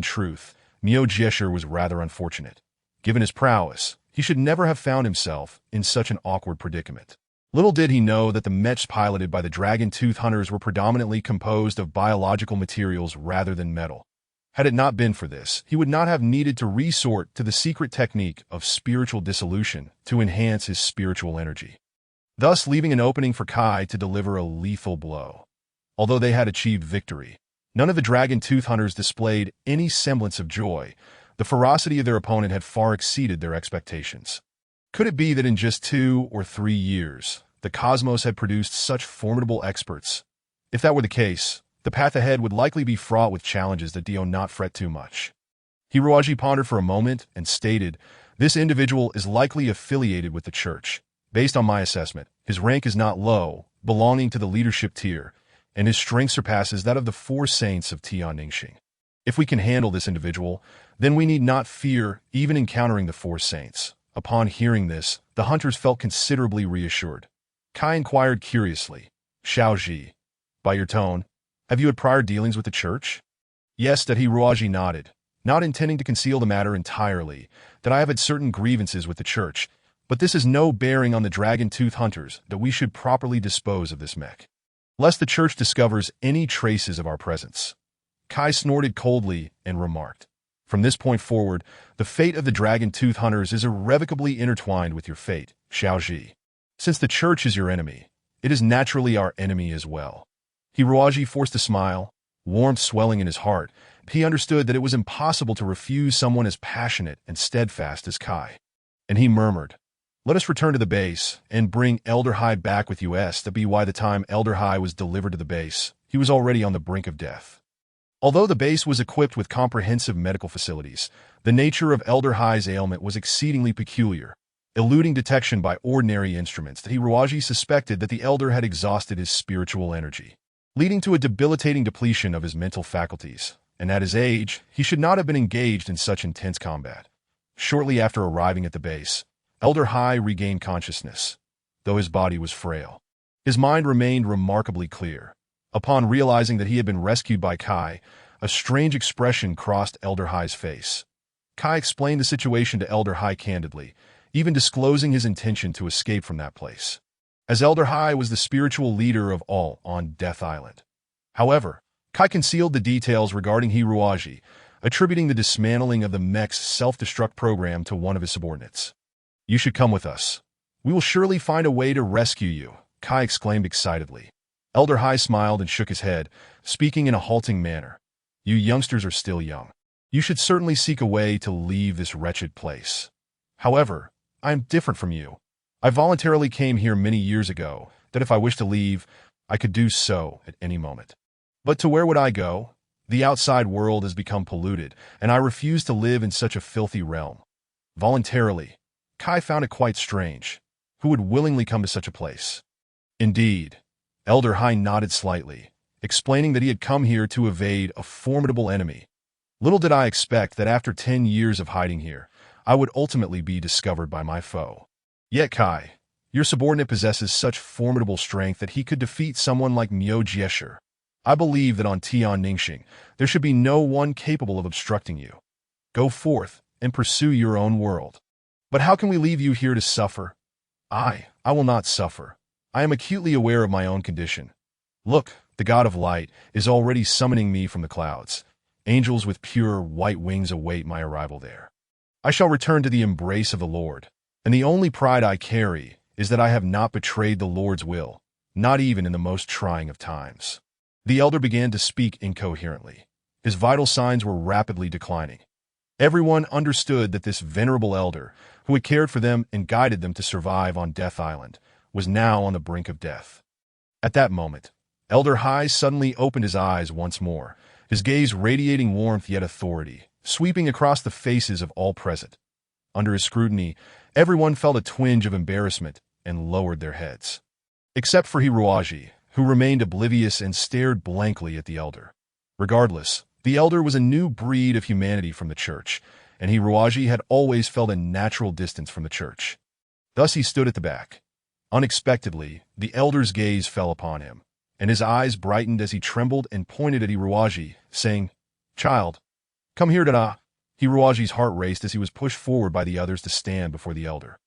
Truth, Mio-Jiet was rather unfortunate. Given his prowess, he should never have found himself in such an awkward predicament. Little did he know that the mechs piloted by the Dragon Tooth Hunters were predominantly composed of biological materials rather than metal. Had it not been for this, he would not have needed to resort to the secret technique of spiritual dissolution to enhance his spiritual energy, thus leaving an opening for Kai to deliver a lethal blow. Although they had achieved victory, none of the Dragon Tooth Hunters displayed any semblance of joy. The ferocity of their opponent had far exceeded their expectations. Could it be that in just 2 or 3 years, the cosmos had produced such formidable experts? If that were the case, the path ahead would likely be fraught with challenges that do not fret too much. Hiroaji pondered for a moment and stated, "This individual is likely affiliated with the church. Based on my assessment, his rank is not low, belonging to the leadership tier, and his strength surpasses that of the 4 saints of Tianjing. If we can handle this individual, then we need not fear even encountering the 4 saints." Upon hearing this, the hunters felt considerably reassured. Kai inquired curiously, "Xiaoji, by your tone, have you had prior dealings with the church?" "Yes," that Hiroaji nodded, not intending to conceal the matter entirely, "that I have had certain grievances with the church, but this has no bearing on the dragon-tooth hunters that we should properly dispose of this mech, lest the church discovers any traces of our presence." Kai snorted coldly and remarked, "From this point forward, the fate of the dragon-tooth hunters is irrevocably intertwined with your fate, Xiaoji. Since the church is your enemy, it is naturally our enemy as well." Hiroaji forced a smile, warmth swelling in his heart. He understood that it was impossible to refuse someone as passionate and steadfast as Kai. And he murmured, "Let us return to the base and bring Elder Hai back with us." That be why the time Elder Hai was delivered to the base, he was already on the brink of death. Although the base was equipped with comprehensive medical facilities, the nature of Elder Hai's ailment was exceedingly peculiar, eluding detection by ordinary instruments. That Hiroaji suspected that the elder had exhausted his spiritual energy, leading to a debilitating depletion of his mental faculties, and at his age, he should not have been engaged in such intense combat. Shortly after arriving at the base, Elder Hai regained consciousness, though his body was frail. His mind remained remarkably clear. Upon realizing that he had been rescued by Kai, a strange expression crossed Elder Hai's face. Kai explained the situation to Elder Hai candidly, even disclosing his intention to escape from that place, as Elder Hai was the spiritual leader of all on Death Island. However, Kai concealed the details regarding Hiroaji, attributing the dismantling of the mech's self-destruct program to one of his subordinates. "You should come with us. We will surely find a way to rescue you," Kai exclaimed excitedly. Elder Hai smiled and shook his head, speaking in a halting manner. "You youngsters are still young. You should certainly seek a way to leave this wretched place. However, I am different from you. I voluntarily came here many years ago, that if I wished to leave, I could do so at any moment. But to where would I go? The outside world has become polluted, and I refuse to live in such a filthy realm. Voluntarily." Kai found it quite strange. Who would willingly come to such a place? Indeed. Elder Hai nodded slightly, explaining that he had come here to evade a formidable enemy. "Little did I expect that after 10 years of hiding here, I would ultimately be discovered by my foe. Yet Kai, your subordinate possesses such formidable strength that he could defeat someone like Miao Jiesher. I believe that on Tianjing there should be no one capable of obstructing you. Go forth and pursue your own world. But how can we leave you here to suffer?" I will not suffer. I am acutely aware of my own condition. Look, the God of Light is already summoning me from the clouds. Angels with pure white wings await my arrival there. I shall return to the embrace of the Lord, and the only pride I carry is that I have not betrayed the Lord's will, not even in the most trying of times." The elder began to speak incoherently. His vital signs were rapidly declining. Everyone understood that this venerable elder, who had cared for them and guided them to survive on Death Island, was now on the brink of death. At that moment, Elder Hai suddenly opened his eyes once more, his gaze radiating warmth yet authority, sweeping across the faces of all present. Under his scrutiny, everyone felt a twinge of embarrassment and lowered their heads. Except for Hiroaji, who remained oblivious and stared blankly at the elder. Regardless, the elder was a new breed of humanity from the church, and Hiroaji had always felt a natural distance from the church. Thus he stood at the back. Unexpectedly, the elder's gaze fell upon him, and his eyes brightened as he trembled and pointed at Hiroaji, saying, "Child, come here, Dada." Hiroaji's heart raced as he was pushed forward by the others to stand before the elder.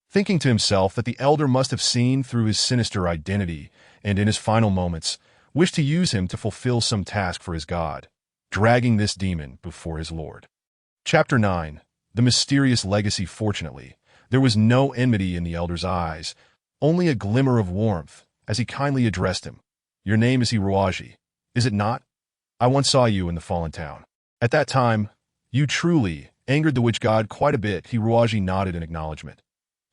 Thinking to himself that the elder must have seen through his sinister identity and in his final moments wished to use him to fulfill some task for his god, dragging this demon before his lord. Chapter 9. The Mysterious Legacy. Fortunately, there was no enmity in the elder's eyes, only a glimmer of warmth, as he kindly addressed him. "Your name is Hiroaji, is it not? I once saw you in the fallen town. At that time, you truly angered the witch god quite a bit." Hiroaji nodded in acknowledgement.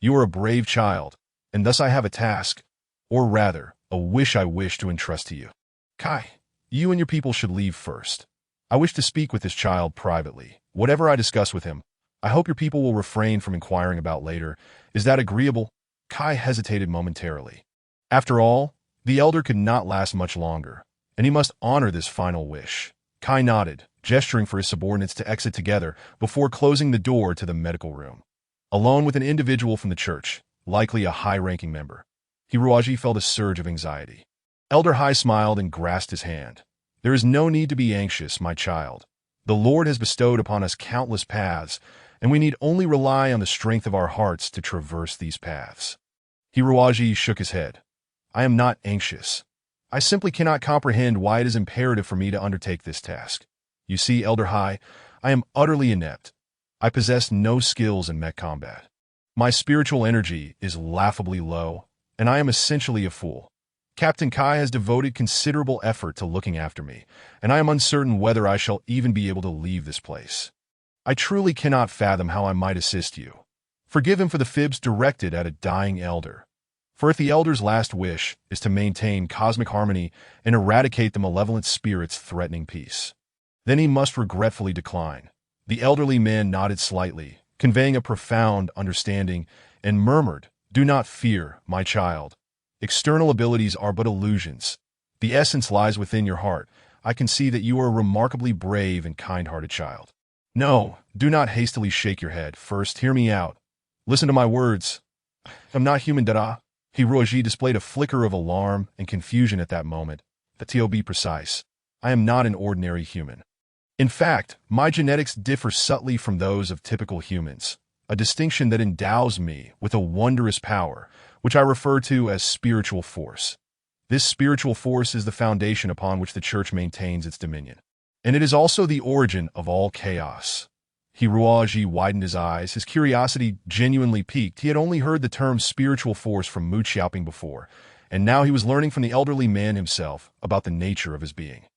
You are a brave child, and thus I have a task, or rather, a wish I wish to entrust to you. Kai, you and your people should leave first. I wish to speak with this child privately. Whatever I discuss with him, I hope your people will refrain from inquiring about later. Is that agreeable? Kai hesitated momentarily. After all, the elder could not last much longer, and he must honor this final wish. Kai nodded, gesturing for his subordinates to exit together before closing the door to the medical room. Alone with an individual from the church, likely a high-ranking member, Hiroaji felt a surge of anxiety. Elder Hai smiled and grasped his hand. There is no need to be anxious, my child. The Lord has bestowed upon us countless paths, and we need only rely on the strength of our hearts to traverse these paths. Hiroaji shook his head. I am not anxious. I simply cannot comprehend why it is imperative for me to undertake this task. You see, Elder Hai, I am utterly inept. I possess no skills in mech combat. My spiritual energy is laughably low, and I am essentially a fool. Captain Kai has devoted considerable effort to looking after me, and I am uncertain whether I shall even be able to leave this place. I truly cannot fathom how I might assist you. Forgive him for the fibs directed at a dying elder. For if the elder's last wish is to maintain cosmic harmony and eradicate the malevolent spirits threatening peace, then he must regretfully decline. The elderly man nodded slightly, conveying a profound understanding, and murmured, Do not fear, my child. External abilities are but illusions. The essence lies within your heart. I can see that you are a remarkably brave and kind-hearted child. No, do not hastily shake your head. First, hear me out. Listen to my words. I'm not human, Dada. Hiroji displayed a flicker of alarm and confusion at that moment. To be precise, I am not an ordinary human. In fact, my genetics differ subtly from those of typical humans, a distinction that endows me with a wondrous power, which I refer to as spiritual force. This spiritual force is the foundation upon which the Church maintains its dominion, and it is also the origin of all chaos. Hiroaji widened his eyes, his curiosity genuinely piqued. He had only heard the term spiritual force from Mu Xiaoping before, and now he was learning from the elderly man himself about the nature of his being.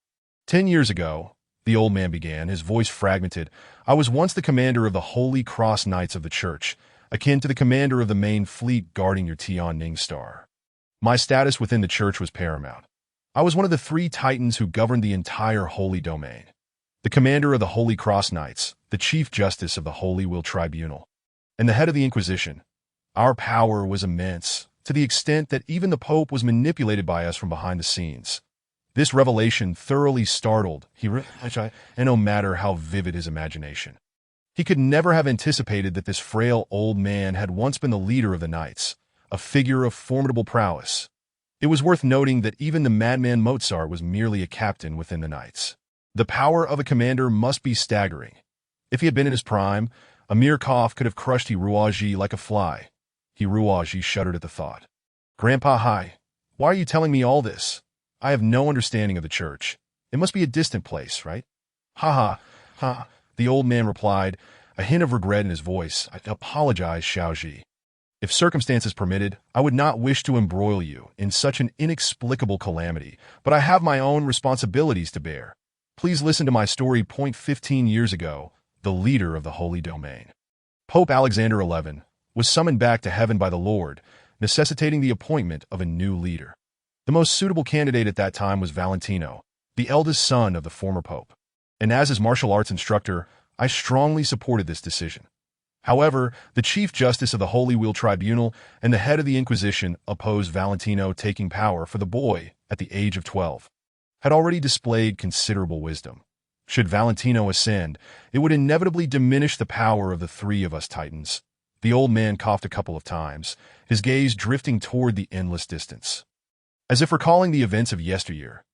10 years ago, the old man began, his voice fragmented, I was once the commander of the Holy Cross Knights of the Church, akin to the commander of the main fleet guarding your Tianning star. My status within the church was paramount. I was one of the 3 titans who governed the entire Holy Domain. The commander of the Holy Cross Knights, the chief justice of the Holy Will Tribunal, and the head of the Inquisition. Our power was immense, to the extent that even the Pope was manipulated by us from behind the scenes. This revelation thoroughly startled Hiroaji, and no matter how vivid his imagination, he could never have anticipated that this frail old man had once been the leader of the Knights, a figure of formidable prowess. It was worth noting that even the madman Mozart was merely a captain within the Knights. The power of a commander must be staggering. If he had been in his prime, a mere cough could have crushed Hiroaji like a fly. Hiroaji shuddered at the thought. Grandpa Hai, why are you telling me all this? I have no understanding of the church. It must be a distant place, right? Ha, the old man replied, a hint of regret in his voice. I apologize, Xiaoji. If circumstances permitted, I would not wish to embroil you in such an inexplicable calamity, but I have my own responsibilities to bear. Please listen to my story. 15 years ago, the leader of the Holy Domain, Pope Alexander XI, was summoned back to heaven by the Lord, necessitating the appointment of a new leader. The most suitable candidate at that time was Valentino, the eldest son of the former pope. And as his martial arts instructor, I strongly supported this decision. However, the Chief Justice of the Holy Will Tribunal and the head of the Inquisition opposed Valentino taking power, for the boy, at the age of 12, had already displayed considerable wisdom. Should Valentino ascend, it would inevitably diminish the power of the 3 of us titans. The old man coughed a couple of times, his gaze drifting toward the endless distance, as if recalling the events of yesteryear.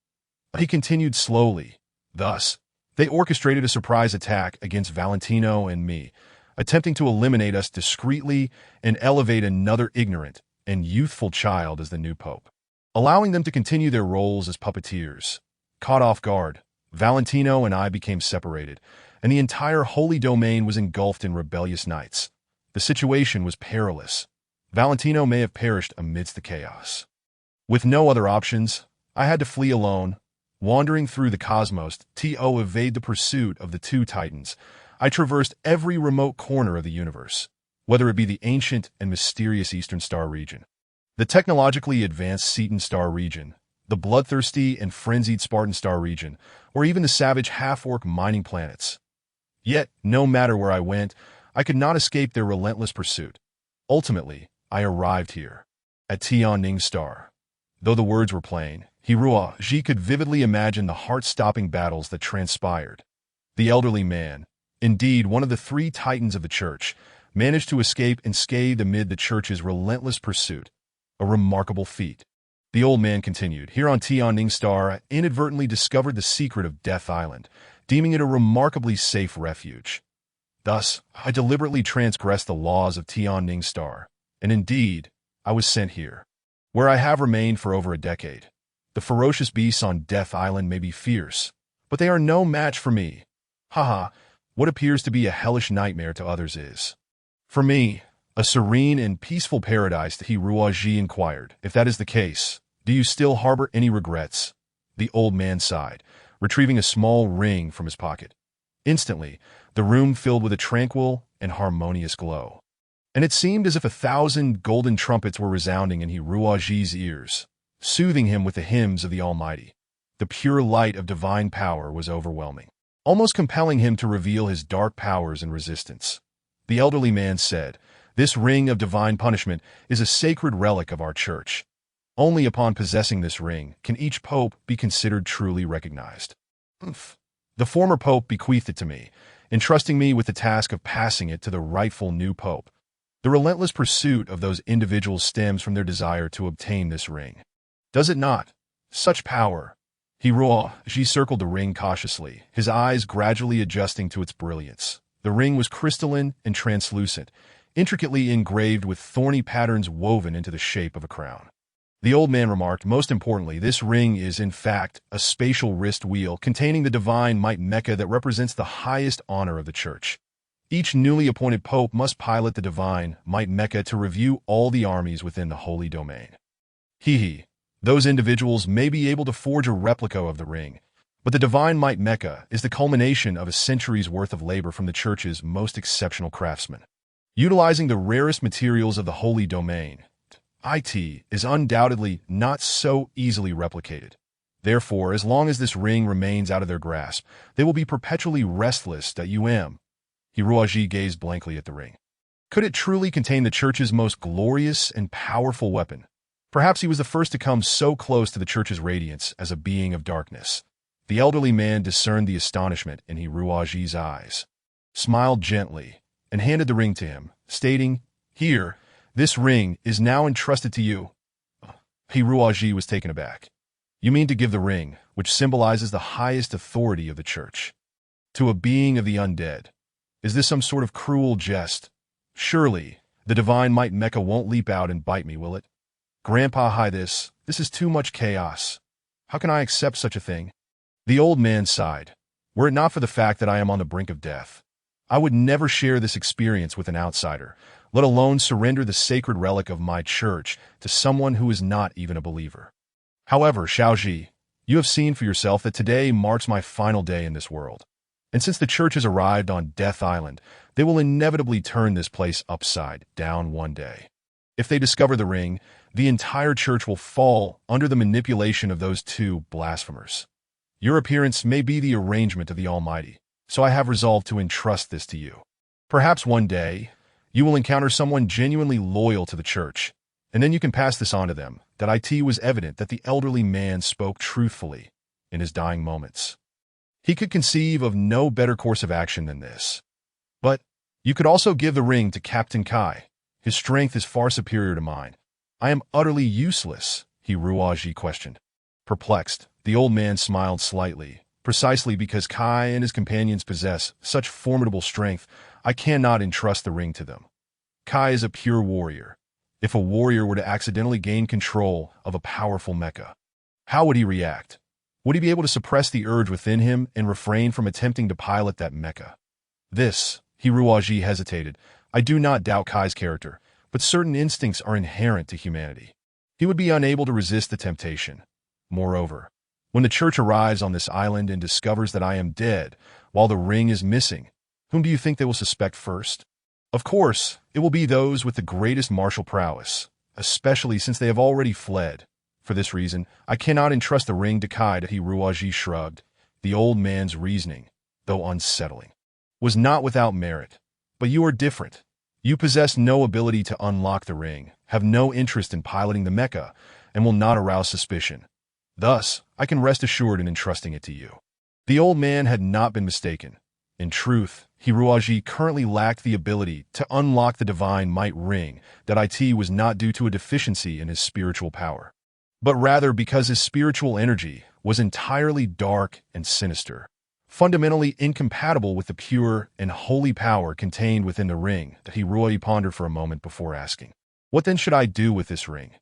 He continued slowly. Thus, they orchestrated a surprise attack against Valentino and me, attempting to eliminate us discreetly and elevate another ignorant and youthful child as the new pope, allowing them to continue their roles as puppeteers. Caught off guard, Valentino and I became separated, and the entire Holy Domain was engulfed in rebellious knights. The situation was perilous. Valentino may have perished amidst the chaos. With no other options, I had to flee alone. Wandering through the cosmos to evade the pursuit of the 2 titans, I traversed every remote corner of the universe. whether it be the ancient and mysterious Eastern Star region, the technologically advanced Cetan Star region, the bloodthirsty and frenzied Spartan Star region, or even the savage half-orc mining planets. Yet, no matter where I went, I could not escape their relentless pursuit. Ultimately, I arrived here, at Tianning Star. Though the words were plain, Hirua Ji could vividly imagine the heart-stopping battles that transpired. The elderly man, indeed one of the three titans of the church, managed to escape unscathed amid the church's relentless pursuit. A remarkable feat. The old man continued, "Here on Tianning Star, I inadvertently discovered the secret of Death Island, deeming it a remarkably safe refuge. Thus, I deliberately transgressed the laws of Tianning Star, and indeed, I was sent here, where I have remained for over a decade. The ferocious beasts on Death Island may be fierce, but they are no match for me. Haha, what appears to be a hellish nightmare to others is, for me, a serene and peaceful paradise." Hirua Ji inquired, "If that is the case, do you still harbor any regrets?" The old man sighed, retrieving a small ring from his pocket. Instantly, the room filled with a tranquil and harmonious glow, and it seemed as if 1,000 golden trumpets were resounding in Hirua Ji's ears, soothing him with the hymns of the Almighty. The pure light of divine power was overwhelming, almost compelling him to reveal his dark powers and resistance. The elderly man said, "This ring of divine punishment is a sacred relic of our church. Only upon possessing this ring can each pope be considered truly recognized. The former pope bequeathed it to me, entrusting me with the task of passing it to the rightful new pope. The relentless pursuit of those individuals stems from their desire to obtain this ring. Does it not? Such power." Hirua Ji circled the ring cautiously, his eyes gradually adjusting to its brilliance. The ring was crystalline and translucent, intricately engraved with thorny patterns woven into the shape of a crown. The old man remarked, "Most importantly, this ring is, in fact, a spatial wrist wheel containing the divine might Mecha that represents the highest honor of the church. Each newly appointed pope must pilot the divine might Mecha to review all the armies within the holy domain. Those individuals may be able to forge a replica of the ring, but the divine might Mecha is the culmination of a century's worth of labor from the church's most exceptional craftsmen. Utilizing the rarest materials of the holy domain, it is undoubtedly not so easily replicated. Therefore, as long as this ring remains out of their grasp, they will be perpetually restless at UM." Hirua Ji gazed blankly at the ring. Could it truly contain the church's most glorious and powerful weapon? Perhaps he was the first to come so close to the church's radiance as a being of darkness. The elderly man discerned the astonishment in Hirua Ji's eyes, smiled gently, and handed the ring to him, stating, "Here, this ring is now entrusted to you." Hirua Ji was taken aback. "You mean to give the ring, which symbolizes the highest authority of the church, to a being of the undead? Is this some sort of cruel jest? Surely, the divine might Mecha won't leap out and bite me, will it? Grandpa, this is too much chaos. How can I accept such a thing?" The old man sighed. "Were it not for the fact that I am on the brink of death, I would never share this experience with an outsider, let alone surrender the sacred relic of my church to someone who is not even a believer. However, Xiaoji, you have seen for yourself that today marks my final day in this world. And since the church has arrived on Death Island, they will inevitably turn this place upside down one day. If they discover the ring, the entire church will fall under the manipulation of those two blasphemers. Your appearance may be the arrangement of the Almighty, so I have resolved to entrust this to you. Perhaps one day, you will encounter someone genuinely loyal to the church, and then you can pass this on to them." That it was evident that the elderly man spoke truthfully in his dying moments. He could conceive of no better course of action than this. "But you could also give the ring to Captain Kai. His strength is far superior to mine. I am utterly useless," Hirua Ji questioned. Perplexed, the old man smiled slightly. "Precisely because Kai and his companions possess such formidable strength, I cannot entrust the ring to them. Kai is a pure warrior. If a warrior were to accidentally gain control of a powerful mecha, how would he react? Would he be able to suppress the urge within him and refrain from attempting to pilot that mecha?" Hirua Ji hesitated. "I do not doubt Kai's character, but certain instincts are inherent to humanity. He would be unable to resist the temptation. Moreover, when the church arrives on this island and discovers that I am dead, while the ring is missing, whom do you think they will suspect first? Of course, it will be those with the greatest martial prowess, especially since they have already fled. For this reason, I cannot entrust the ring to Kai. Hiruaji shrugged. The old man's reasoning, though unsettling, was not without merit. But you are different. You possess no ability to unlock the ring, have no interest in piloting the mecha, and will not arouse suspicion. Thus, I can rest assured in entrusting it to you. The old man had not been mistaken. In truth, Hiruaji currently lacked the ability to unlock the divine might ring. That it was not due to a deficiency in his spiritual power, but rather because his spiritual energy was entirely dark and sinister, fundamentally incompatible with the pure and holy power contained within the ring. That Hiruaji pondered for a moment before asking, "What then should I do with this ring?"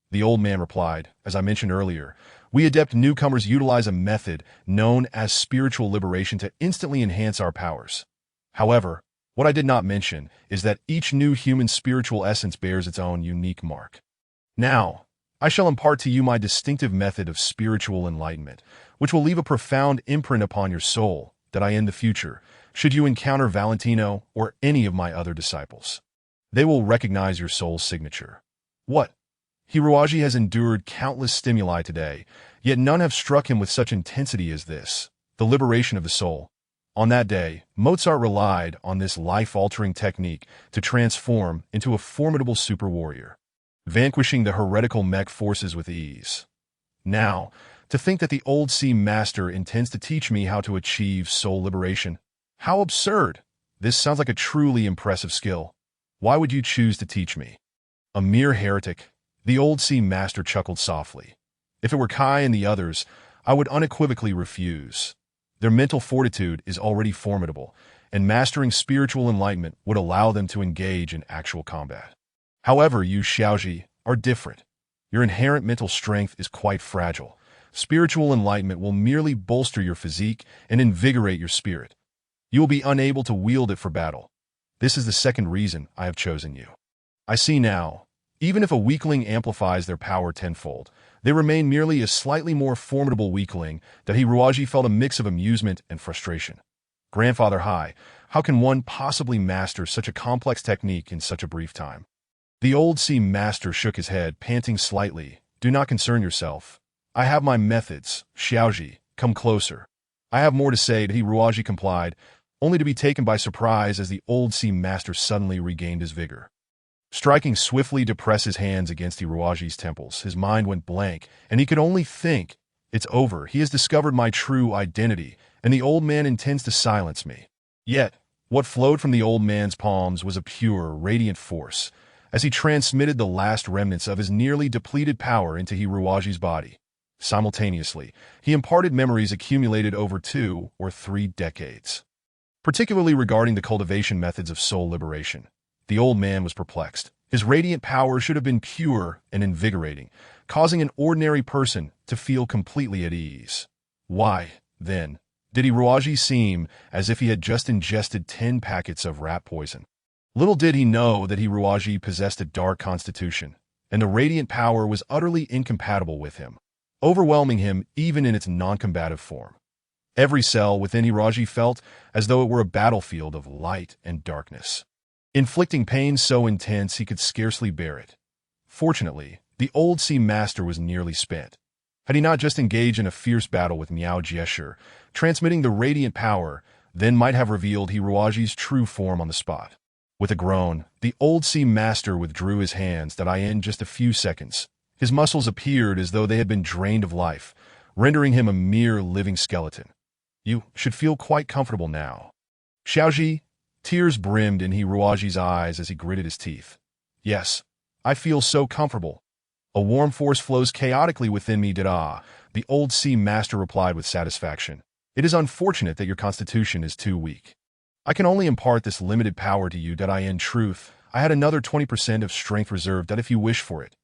The old man replied, "As I mentioned earlier, we adept newcomers utilize a method known as spiritual liberation to instantly enhance our powers. However, what I did not mention is that each new human spiritual essence bears its own unique mark. Now, I shall impart to you my distinctive method of spiritual enlightenment, which will leave a profound imprint upon your soul. That in the future, should you encounter Valentino or any of my other disciples, they will recognize your soul's signature." What? Hiruaji has endured countless stimuli today, yet none have struck him with such intensity as this, the liberation of the soul. On that day, Mozart relied on this life-altering technique to transform into a formidable super warrior, vanquishing the heretical mech forces with ease. Now, to think that the old sea master intends to teach me how to achieve soul liberation. How absurd! This sounds like a truly impressive skill. Why would you choose to teach me? A mere heretic. The old sea master chuckled softly. If it were Kai and the others, I would unequivocally refuse. Their mental fortitude is already formidable, and mastering spiritual enlightenment would allow them to engage in actual combat. However, you Xiaoji are different. Your inherent mental strength is quite fragile. Spiritual enlightenment will merely bolster your physique and invigorate your spirit. You will be unable to wield it for battle. This is the second reason I have chosen you. I see now. Even if a weakling amplifies their power tenfold, they remain merely a slightly more formidable weakling. That Hiruaji felt a mix of amusement and frustration. Grandfather Hai, how can one possibly master such a complex technique in such a brief time? The old sea master shook his head, panting slightly. Do not concern yourself. I have my methods. Xiaoji, come closer. I have more to say. Hiruaji complied, only to be taken by surprise as the old sea master suddenly regained his vigor. Striking swiftly to press his hands against Hiruaji's temples, his mind went blank, and he could only think, "It's over. He has discovered my true identity, and the old man intends to silence me." Yet, what flowed from the old man's palms was a pure, radiant force, as he transmitted the last remnants of his nearly depleted power into Hiruaji's body. Simultaneously, he imparted memories accumulated over 2 or 3 decades, particularly regarding the cultivation methods of soul liberation. The old man was perplexed. His radiant power should have been pure and invigorating, causing an ordinary person to feel completely at ease. Why, then, did Hiruaji seem as if he had just ingested 10 packets of rat poison? Little did he know that Hiruaji possessed a dark constitution, and the radiant power was utterly incompatible with him, overwhelming him even in its non-combative form. Every cell within Hiruaji felt as though it were a battlefield of light and darkness, inflicting pain so intense he could scarcely bear it. Fortunately, the old sea master was nearly spent. Had he not just engaged in a fierce battle with Miao Jiesher, transmitting the radiant power, then might have revealed Hiruaji's true form on the spot. With a groan, the old sea master withdrew his hands. In just a few seconds, his muscles appeared as though they had been drained of life, rendering him a mere living skeleton. You should feel quite comfortable now. Xiaoji, tears brimmed in Hiruaji's eyes as he gritted his teeth. Yes, I feel so comfortable. A warm force flows chaotically within me. The old sea master replied with satisfaction. It is unfortunate that your constitution is too weak. I can only impart this limited power to you. In truth, I had another 20% of strength reserved if you wish for it.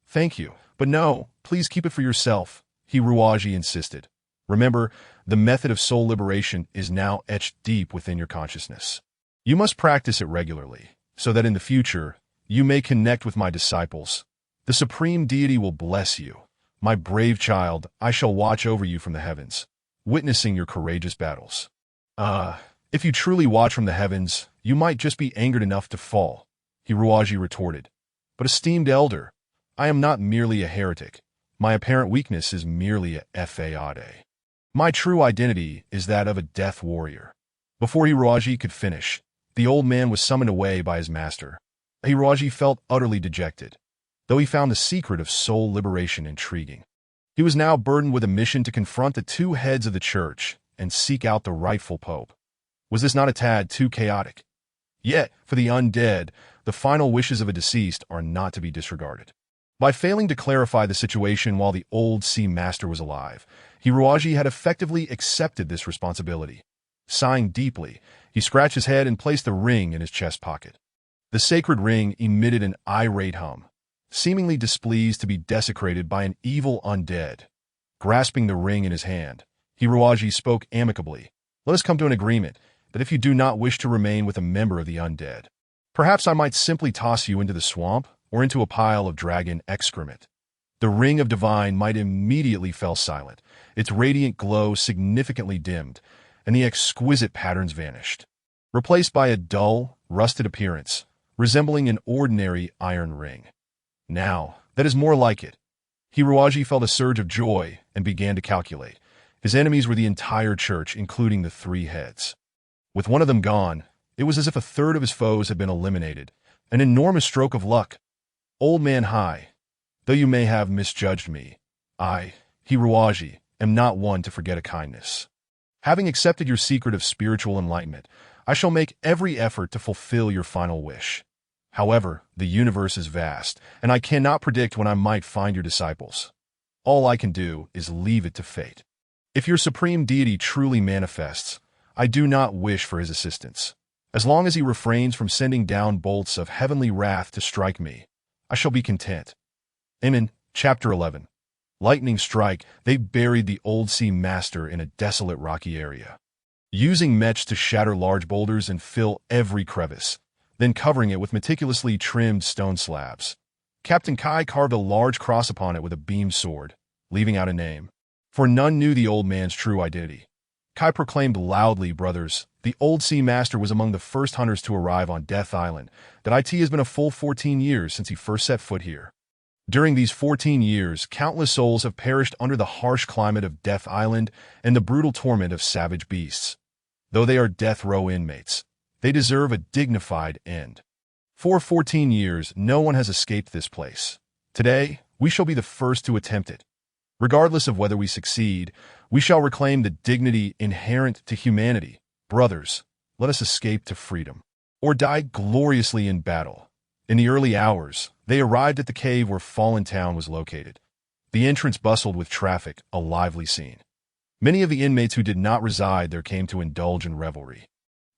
Thank you, but no, please keep it for yourself, Hiruaji insisted. Remember, the method of soul liberation is now etched deep within your consciousness. You must practice it regularly, so that in the future, you may connect with my disciples. The supreme deity will bless you. My brave child, I shall watch over you from the heavens, witnessing your courageous battles. If you truly watch from the heavens, you might just be angered enough to fall, Hiruaji retorted. But esteemed elder, I am not merely a heretic. My apparent weakness is merely a fade. My true identity is that of a death warrior. Before Hiruaji could finish, the old man was summoned away by his master. Hiruaji felt utterly dejected, though he found the secret of soul liberation intriguing. He was now burdened with a mission to confront the two heads of the church and seek out the rightful pope. Was this not a tad too chaotic? Yet, for the undead, the final wishes of a deceased are not to be disregarded. By failing to clarify the situation while the old sea master was alive, Hiruaji had effectively accepted this responsibility. Sighing deeply, he scratched his head and placed the ring in his chest pocket. The sacred ring emitted an irate hum, seemingly displeased to be desecrated by an evil undead. Grasping the ring in his hand, Hiruaji spoke amicably. Let us come to an agreement that if you do not wish to remain with a member of the undead, perhaps I might simply toss you into the swamp or into a pile of dragon excrement. The ring of divine might immediately fell silent, its radiant glow significantly dimmed, and the exquisite patterns vanished, replaced by a dull, rusted appearance, resembling an ordinary iron ring. Now, that is more like it. Hiruaji felt a surge of joy and began to calculate. His enemies were the entire church, including the three heads. With one of them gone, it was as if a third of his foes had been eliminated, an enormous stroke of luck. Old man Hai, though you may have misjudged me, I, Hiruaji, am not one to forget a kindness. Having accepted your secret of spiritual enlightenment, I shall make every effort to fulfill your final wish. However, the universe is vast, and I cannot predict when I might find your disciples. All I can do is leave it to fate. If your supreme deity truly manifests, I do not wish for his assistance. As long as he refrains from sending down bolts of heavenly wrath to strike me, I shall be content. Amen. Chapter 11. Lightning strike, they buried the old sea master in a desolate rocky area, using Mecha to shatter large boulders and fill every crevice, then covering it with meticulously trimmed stone slabs. Captain Kai carved a large cross upon it with a beamed sword, leaving out a name, for none knew the old man's true identity. Kai proclaimed loudly, brothers, the old sea master was among the first hunters to arrive on Death Island. That IT has been a full 14 years since he first set foot here. During these 14 years, countless souls have perished under the harsh climate of Death Island and the brutal torment of savage beasts. Though they are death row inmates, they deserve a dignified end. For 14 years, no one has escaped this place. Today, we shall be the first to attempt it. Regardless of whether we succeed, we shall reclaim the dignity inherent to humanity. Brothers, let us escape to freedom, or die gloriously in battle. In the early hours, they arrived at the cave where Fallen Town was located. The entrance bustled with traffic, a lively scene. Many of the inmates who did not reside there came to indulge in revelry.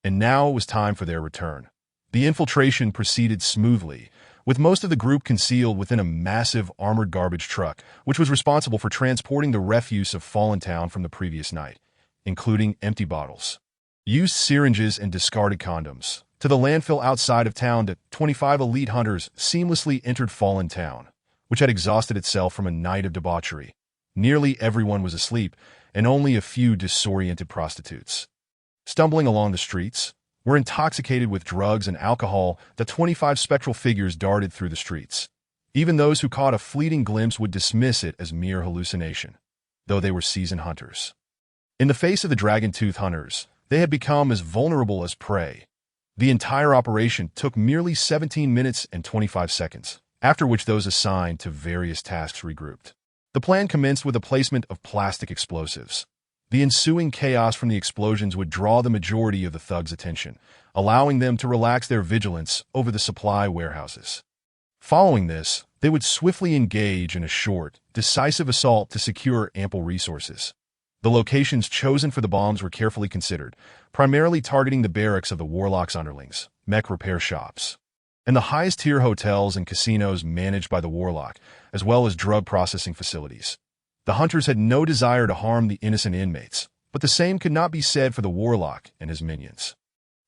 And now it was time for their return. The infiltration proceeded smoothly, with most of the group concealed within a massive armored garbage truck, which was responsible for transporting the refuse of Fallen Town from the previous night, including empty bottles, used syringes, and discarded condoms. To the landfill outside of town, the 25 elite hunters seamlessly entered Fallen Town, which had exhausted itself from a night of debauchery. Nearly everyone was asleep, and only a few disoriented prostitutes, stumbling along the streets, were intoxicated with drugs and alcohol. The 25 spectral figures darted through the streets. Even those who caught a fleeting glimpse would dismiss it as mere hallucination, though they were seasoned hunters. In the face of the dragon-tooth hunters, they had become as vulnerable as prey. The entire operation took merely 17 minutes and 25 seconds, after which those assigned to various tasks regrouped. The plan commenced with the placement of plastic explosives. The ensuing chaos from the explosions would draw the majority of the thugs' attention, allowing them to relax their vigilance over the supply warehouses. Following this, they would swiftly engage in a short, decisive assault to secure ample resources. The locations chosen for the bombs were carefully considered, primarily targeting the barracks of the Warlock's underlings, mech repair shops, and the highest-tier hotels and casinos managed by the Warlock, as well as drug processing facilities. The hunters had no desire to harm the innocent inmates, but the same could not be said for the Warlock and his minions.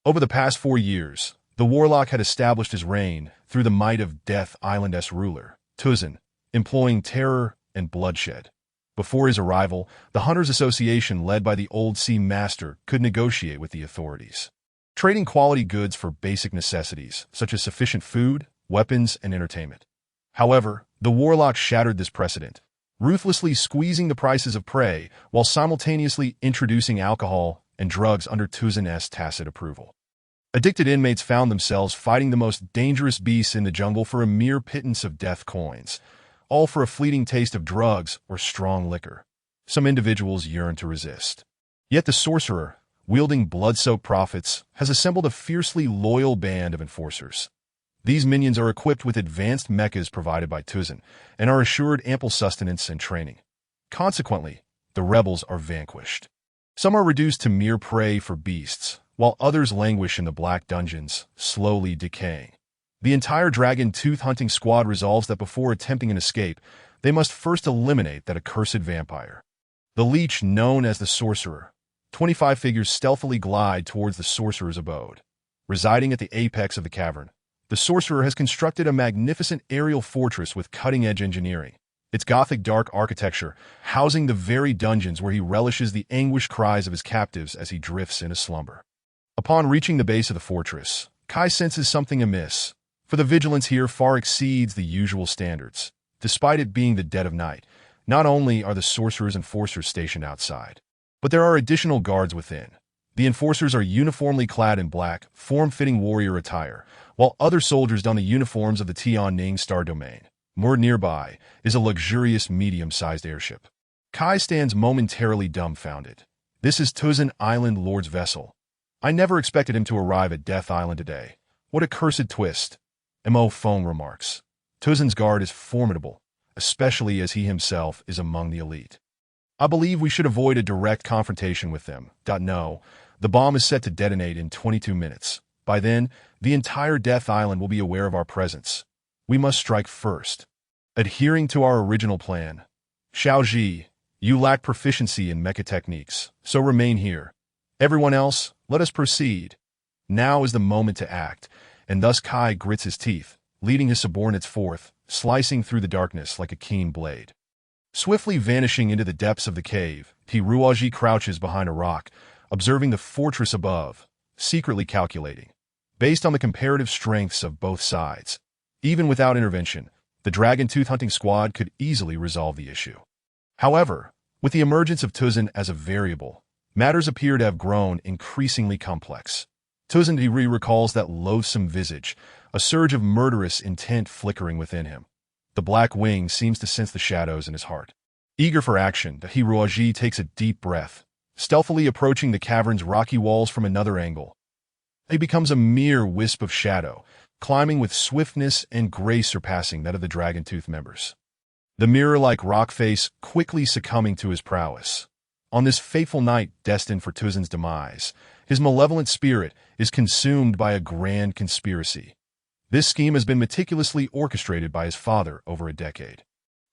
Over the past 4 years, the Warlock had established his reign through the might of Death Island's ruler, Tuzan, employing terror and bloodshed. Before his arrival, the Hunters Association led by the Old Sea Master could negotiate with the authorities, trading quality goods for basic necessities, such as sufficient food, weapons, and entertainment. However, the warlock shattered this precedent, ruthlessly squeezing the prices of prey while simultaneously introducing alcohol and drugs under Tuzin's tacit approval. Addicted inmates found themselves fighting the most dangerous beasts in the jungle for a mere pittance of death coins, all for a fleeting taste of drugs or strong liquor. Some individuals yearned to resist. Yet the sorcerer, wielding blood-soaked prophets, has assembled a fiercely loyal band of enforcers. These minions are equipped with advanced mechas provided by Tuzin and are assured ample sustenance and training. Consequently, the rebels are vanquished. Some are reduced to mere prey for beasts, while others languish in the black dungeons, slowly decaying. The entire dragon tooth hunting squad resolves that before attempting an escape, they must first eliminate that accursed vampire. The leech known as the sorcerer, 25 figures stealthily glide towards the sorcerer's abode. Residing at the apex of the cavern, the sorcerer has constructed a magnificent aerial fortress with cutting-edge engineering, its Gothic dark architecture housing the very dungeons where he relishes the anguished cries of his captives as he drifts into slumber. Upon reaching the base of the fortress, Kai senses something amiss, for the vigilance here far exceeds the usual standards. Despite it being the dead of night, not only are the sorcerer's enforcers stationed outside, but there are additional guards within. The enforcers are uniformly clad in black, form-fitting warrior attire, while other soldiers don the uniforms of the Tianning Star Domain. Moored nearby is a luxurious medium-sized airship. Kai stands momentarily dumbfounded. This is Tuzin Island Lord's vessel. I never expected him to arrive at Death Island today. What a cursed twist. Mo Fong remarks. Tuzin's guard is formidable, especially as he himself is among the elite. I believe we should avoid a direct confrontation with them. No, the bomb is set to detonate in 22 minutes. By then, the entire Death Island will be aware of our presence. We must strike first. Adhering to our original plan. Xiaoji, you lack proficiency in mecha techniques, so remain here. Everyone else, let us proceed. Now is the moment to act, and thus Kai grits his teeth, leading his subordinates forth, slicing through the darkness like a keen blade. Swiftly vanishing into the depths of the cave, Ruaji crouches behind a rock, observing the fortress above, secretly calculating. Based on the comparative strengths of both sides, even without intervention, the Dragon Tooth Hunting Squad could easily resolve the issue. However, with the emergence of Tuzin as a variable, matters appear to have grown increasingly complex. Tuzin recalls that loathsome visage, a surge of murderous intent flickering within him. The Black Wing seems to sense the shadows in his heart. Eager for action, the Hiruaji takes a deep breath, stealthily approaching the cavern's rocky walls from another angle. He becomes a mere wisp of shadow, climbing with swiftness and grace surpassing that of the Dragon Tooth members. The mirror-like rock face quickly succumbing to his prowess. On this fateful night destined for Tuzin's demise, his malevolent spirit is consumed by a grand conspiracy. This scheme has been meticulously orchestrated by his father over a decade.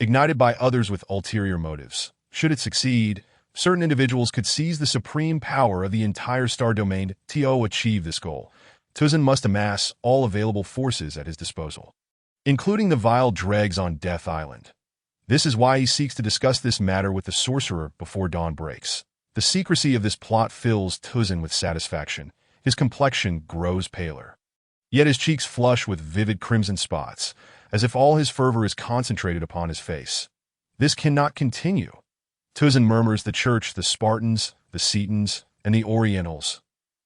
Ignited by others with ulterior motives, should it succeed, certain individuals could seize the supreme power of the entire star domain. To achieve this goal, Tuzin must amass all available forces at his disposal, including the vile dregs on Death Island. This is why he seeks to discuss this matter with the sorcerer before dawn breaks. The secrecy of this plot fills Tuzin with satisfaction. His complexion grows paler, yet his cheeks flush with vivid crimson spots, as if all his fervor is concentrated upon his face. This cannot continue. Tuzin murmurs the church, the Spartans, the Cetans, and the Orientals.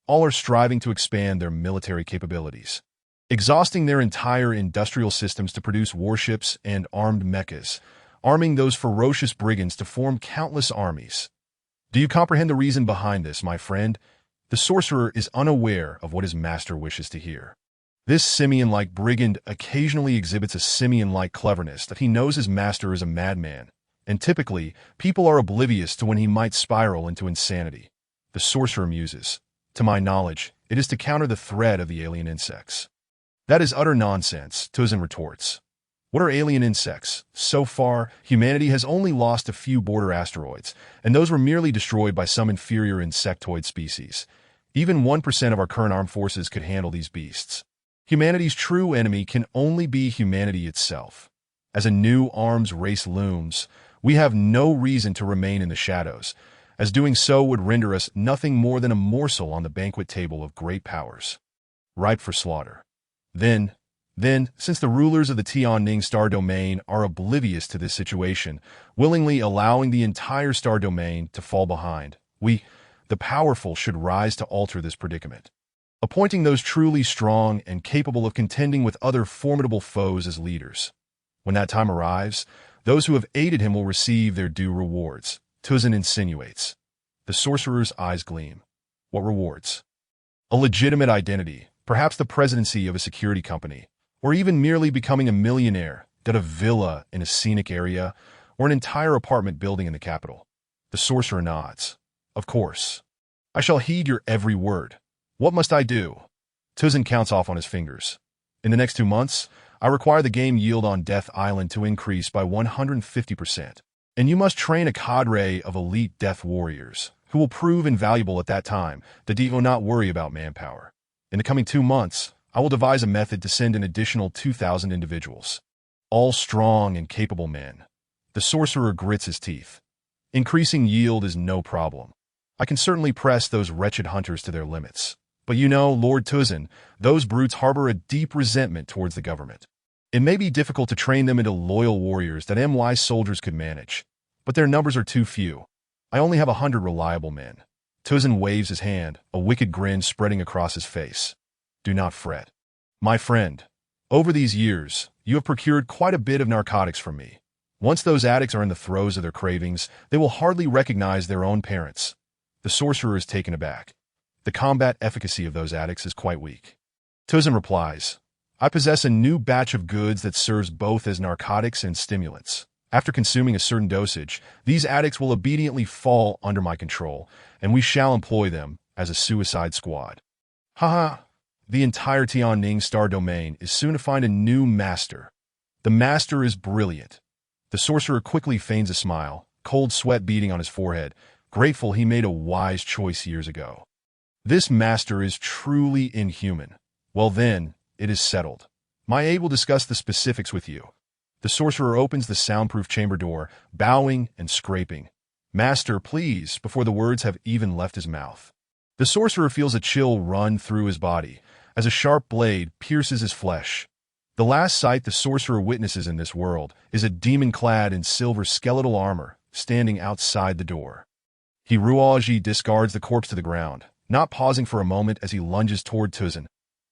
All are striving to expand their military capabilities, exhausting their entire industrial systems to produce warships and armed mechas, arming those ferocious brigands to form countless armies. Do you comprehend the reason behind this, my friend? The sorcerer is unaware of what his master wishes to hear. This simian-like brigand occasionally exhibits a simian-like cleverness that he knows his master is a madman, and typically, people are oblivious to when he might spiral into insanity. The sorcerer muses, to my knowledge, it is to counter the threat of the alien insects. That is utter nonsense, Tuzin retorts. What are alien insects? So far, humanity has only lost a few border asteroids, and those were merely destroyed by some inferior insectoid species. Even 1% of our current armed forces could handle these beasts. Humanity's true enemy can only be humanity itself. As a new arms race looms, We have no reason to remain in the shadows, as doing so would render us nothing more than a morsel on the banquet table of great powers, ripe for slaughter. Then, since the rulers of the Tianning star domain are oblivious to this situation, willingly allowing the entire star domain to fall behind, we, the powerful, should rise to alter this predicament, appointing those truly strong and capable of contending with other formidable foes as leaders. When that time arrives, those who have aided him will receive their due rewards, Tuzin insinuates. The sorcerer's eyes gleam. What rewards? A legitimate identity, perhaps the presidency of a security company, or even merely becoming a millionaire, that a villa in a scenic area, or an entire apartment building in the capital. The sorcerer nods. Of course. I shall heed your every word. What must I do? Tuzin counts off on his fingers. In the next 2 months, I require the game yield on Death Island to increase by 150%. And you must train a cadre of elite death warriors, who will prove invaluable at that time, that you will not worry about manpower. In the coming 2 months, I will devise a method to send an additional 2,000 individuals. All strong and capable men. The sorcerer grits his teeth. Increasing yield is no problem. I can certainly press those wretched hunters to their limits. But you know, Lord Tuzin, those brutes harbor a deep resentment towards the government. It may be difficult to train them into loyal warriors that MY soldiers could manage, but their numbers are too few. I only have 100 reliable men. Tuzin waves his hand, a wicked grin spreading across his face. Do not fret. My friend, over these years, you have procured quite a bit of narcotics from me. Once those addicts are in the throes of their cravings, they will hardly recognize their own parents. The sorcerer is taken aback. The combat efficacy of those addicts is quite weak. Tuzin replies, I possess a new batch of goods that serves both as narcotics and stimulants. After consuming a certain dosage, these addicts will obediently fall under my control, and we shall employ them as a suicide squad. Haha, the entire Tianning star domain is soon to find a new master. The master is brilliant. The sorcerer quickly feigns a smile, cold sweat beading on his forehead, grateful he made a wise choice years ago. This master is truly inhuman. Well then, it is settled. My aide will discuss the specifics with you. The sorcerer opens the soundproof chamber door, bowing and scraping. Master, please, before the words have even left his mouth. The sorcerer feels a chill run through his body, as a sharp blade pierces his flesh. The last sight the sorcerer witnesses in this world is a demon clad in silver skeletal armor, standing outside the door. Hiruoji discards the corpse to the ground, not pausing for a moment as he lunges toward Tuzin.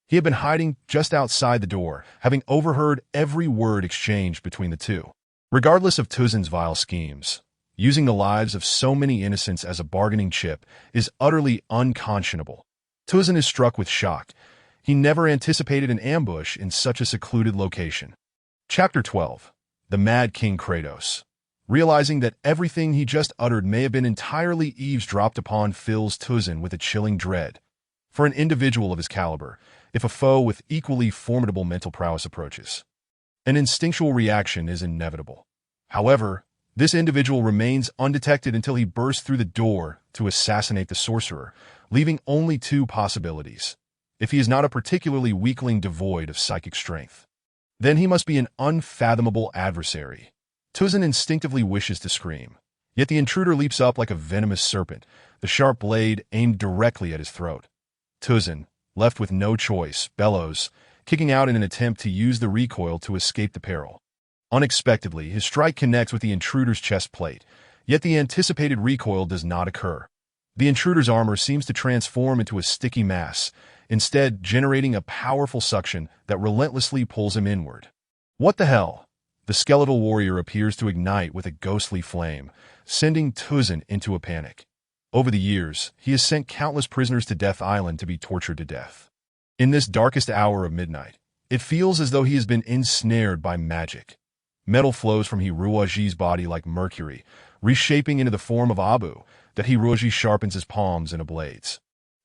He had been hiding just outside the door, having overheard every word exchanged between the two. Regardless of Tuzin's vile schemes, using the lives of so many innocents as a bargaining chip is utterly unconscionable. Tuzin is struck with shock. He never anticipated an ambush in such a secluded location. Chapter 12. The Mad King Kratos. Realizing that everything he just uttered may have been entirely eavesdropped upon fills Tuzin with a chilling dread. For an individual of his caliber, if a foe with equally formidable mental prowess approaches, an instinctual reaction is inevitable. However, this individual remains undetected until he bursts through the door to assassinate the sorcerer, leaving only 2 possibilities. If he is not a particularly weakling devoid of psychic strength, then he must be an unfathomable adversary. Tuzin instinctively wishes to scream, yet the intruder leaps up like a venomous serpent, the sharp blade aimed directly at his throat. Tuzin, left with no choice, bellows, kicking out in an attempt to use the recoil to escape the peril. Unexpectedly, his strike connects with the intruder's chest plate, yet the anticipated recoil does not occur. The intruder's armor seems to transform into a sticky mass, instead generating a powerful suction that relentlessly pulls him inward. What the hell? The skeletal warrior appears to ignite with a ghostly flame, sending Tuzin into a panic. Over the years, he has sent countless prisoners to Death Island to be tortured to death. In this darkest hour of midnight, it feels as though he has been ensnared by magic. Metal flows from Hiruoji's body like mercury, reshaping into the form of Abu, that Hiruoji sharpens his palms into blades.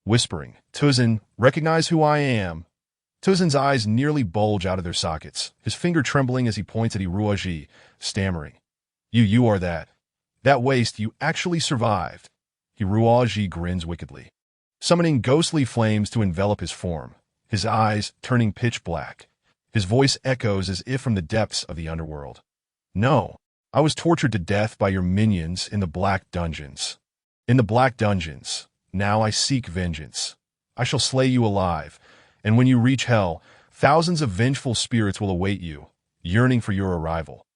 Whispering, Tuzin, recognize who I am. Tuzin's eyes nearly bulge out of their sockets, his finger trembling as he points at Hiruoji, stammering. You are that. That waste, you actually survived. Hiruoji grins wickedly, summoning ghostly flames to envelop his form, his eyes turning pitch black. His voice echoes as if from the depths of the underworld. No, I was tortured to death by your minions in the Black Dungeons. In the Black Dungeons, now I seek vengeance. I shall slay you alive, and when you reach hell, thousands of vengeful spirits will await you, yearning for your arrival.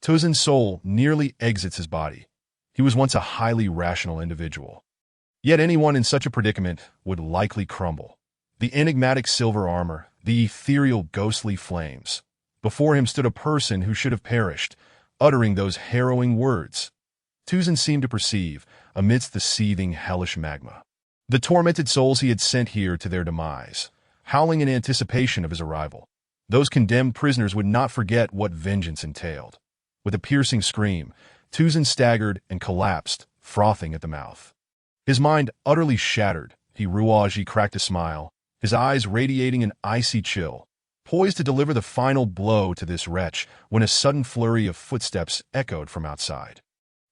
Tuzin's soul nearly exits his body. He was once a highly rational individual. Yet anyone in such a predicament would likely crumble. The enigmatic silver armor, the ethereal ghostly flames. Before him stood a person who should have perished, uttering those harrowing words. Tuzin seemed to perceive, amidst the seething hellish magma, the tormented souls he had sent here to their demise, howling in anticipation of his arrival. Those condemned prisoners would not forget what vengeance entailed. With a piercing scream, Tuzin staggered and collapsed, frothing at the mouth. His mind utterly shattered, Hiruaji cracked a smile, his eyes radiating an icy chill, poised to deliver the final blow to this wretch when a sudden flurry of footsteps echoed from outside.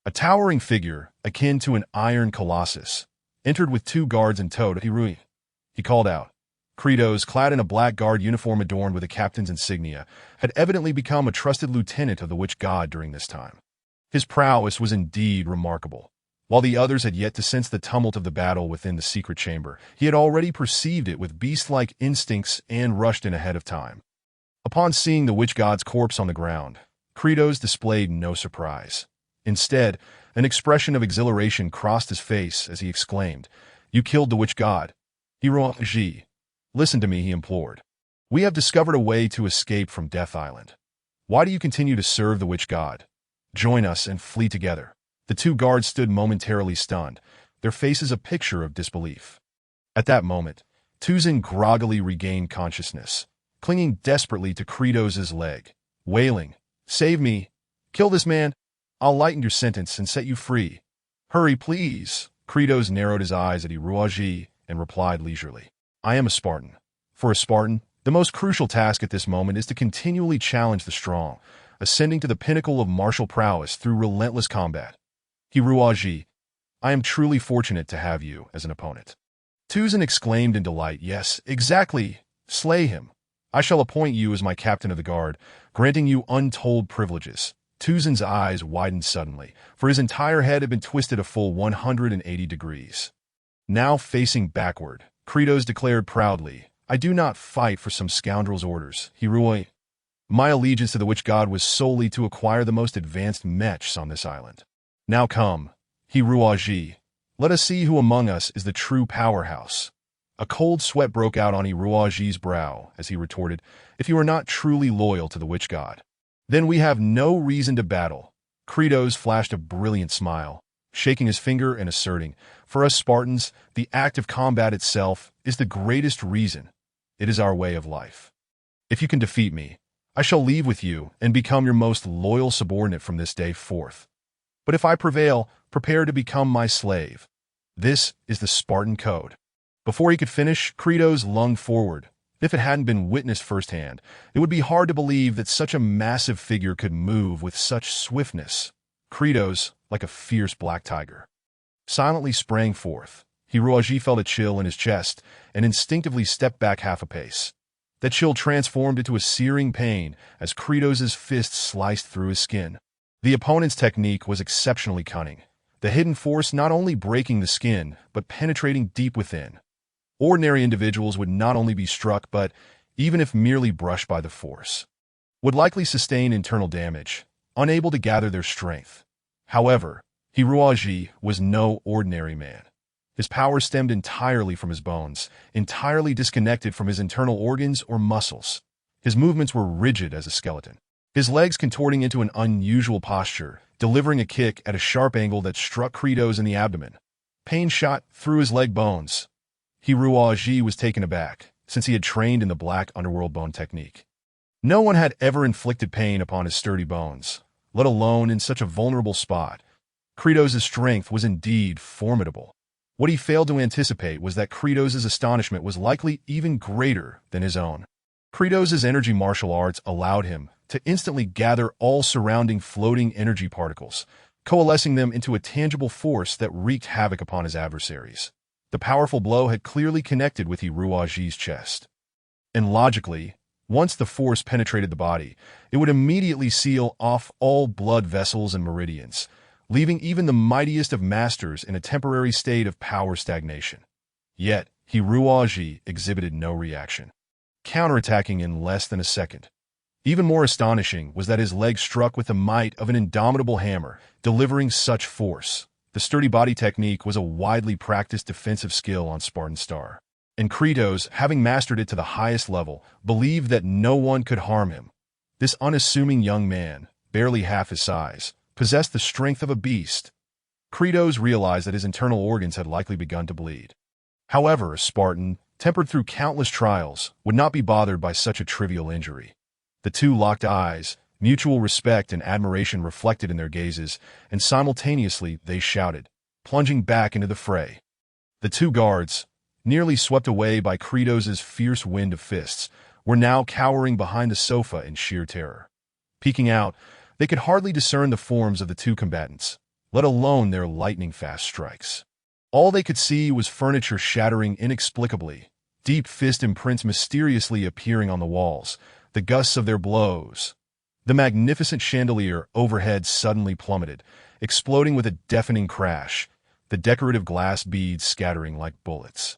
A towering figure, akin to an iron colossus, entered with 2 guards in tow to Hirui. He called out. Kratos, clad in a black guard uniform adorned with a captain's insignia, had evidently become a trusted lieutenant of the witch god during this time. His prowess was indeed remarkable. While the others had yet to sense the tumult of the battle within the secret chamber, he had already perceived it with beast-like instincts and rushed in ahead of time. Upon seeing the witch god's corpse on the ground, Kratos displayed no surprise. Instead, an expression of exhilaration crossed his face as he exclaimed, "You killed the witch god. Hiruaji, listen to me," he implored. "We have discovered a way to escape from Death Island. Why do you continue to serve the witch god? Join us and flee together." The 2 guards stood momentarily stunned, their faces a picture of disbelief. At that moment, Tuzin groggily regained consciousness, clinging desperately to Kratos' leg, wailing, "Save me! Kill this man! I'll lighten your sentence and set you free. Hurry, please!" Kratos narrowed his eyes at Hiruaji and replied leisurely, "I am a Spartan. For a Spartan, the most crucial task at this moment is to continually challenge the strong, ascending to the pinnacle of martial prowess through relentless combat. Hiruaji, I am truly fortunate to have you as an opponent." Tuzin exclaimed in delight, "Yes, exactly. Slay him. I shall appoint you as my captain of the guard, granting you untold privileges." Tuzin's eyes widened suddenly, for his entire head had been twisted a full 180 degrees. Now facing backward, Kratos declared proudly, "I do not fight for some scoundrel's orders, Hirui. My allegiance to the witch god was solely to acquire the most advanced mechs on this island. Now come, Hiruaji, let us see who among us is the true powerhouse." A cold sweat broke out on Hiruaji's brow as he retorted, "If you are not truly loyal to the witch god, then we have no reason to battle." Kratos flashed a brilliant smile, shaking his finger and asserting, "For us Spartans, the act of combat itself is the greatest reason. It is our way of life. If you can defeat me, I shall leave with you and become your most loyal subordinate from this day forth. But if I prevail, prepare to become my slave. This is the Spartan code." Before he could finish, Kratos lunged forward. If it hadn't been witnessed firsthand, it would be hard to believe that such a massive figure could move with such swiftness. Kratos, like a fierce black tiger, silently sprang forth. Hiruaji felt a chill in his chest and instinctively stepped back half a pace. That chill transformed into a searing pain as Kratos' fist sliced through his skin. The opponent's technique was exceptionally cunning, the hidden force not only breaking the skin, but penetrating deep within. Ordinary individuals would not only be struck, but, even if merely brushed by the force, would likely sustain internal damage, unable to gather their strength. However, Hiruaji was no ordinary man. His power stemmed entirely from his bones, entirely disconnected from his internal organs or muscles. His movements were rigid as a skeleton, his legs contorting into an unusual posture, delivering a kick at a sharp angle that struck Kratos in the abdomen. Pain shot through his leg bones. Hiruaji was taken aback, since he had trained in the black underworld bone technique. No one had ever inflicted pain upon his sturdy bones, let alone in such a vulnerable spot. Kratos' strength was indeed formidable. What he failed to anticipate was that Kratos' astonishment was likely even greater than his own. Kratos' energy martial arts allowed him to instantly gather all surrounding floating energy particles, coalescing them into a tangible force that wreaked havoc upon his adversaries. The powerful blow had clearly connected with Hiruaji's chest. And logically, Once the force penetrated the body, it would immediately seal off all blood vessels and meridians, leaving even the mightiest of masters in a temporary state of power stagnation. Yet, Hiruoji exhibited no reaction, counterattacking in less than a second. Even more astonishing was that his leg struck with the might of an indomitable hammer, delivering such force. The sturdy body technique was a widely practiced defensive skill on Spartan Star, and Kratos, having mastered it to the highest level, believed that no one could harm him. This unassuming young man, barely half his size, possessed the strength of a beast. Kratos realized that his internal organs had likely begun to bleed. However, a Spartan, tempered through countless trials, would not be bothered by such a trivial injury. The two locked eyes, mutual respect and admiration reflected in their gazes, and simultaneously they shouted, plunging back into the fray. The two guards, nearly swept away by Kratos' fierce wind of fists, were now cowering behind the sofa in sheer terror. Peeking out, they could hardly discern the forms of the two combatants, let alone their lightning-fast strikes. All they could see was furniture shattering inexplicably, deep fist imprints mysteriously appearing on the walls, the gusts of their blows. The magnificent chandelier overhead suddenly plummeted, exploding with a deafening crash, the decorative glass beads scattering like bullets,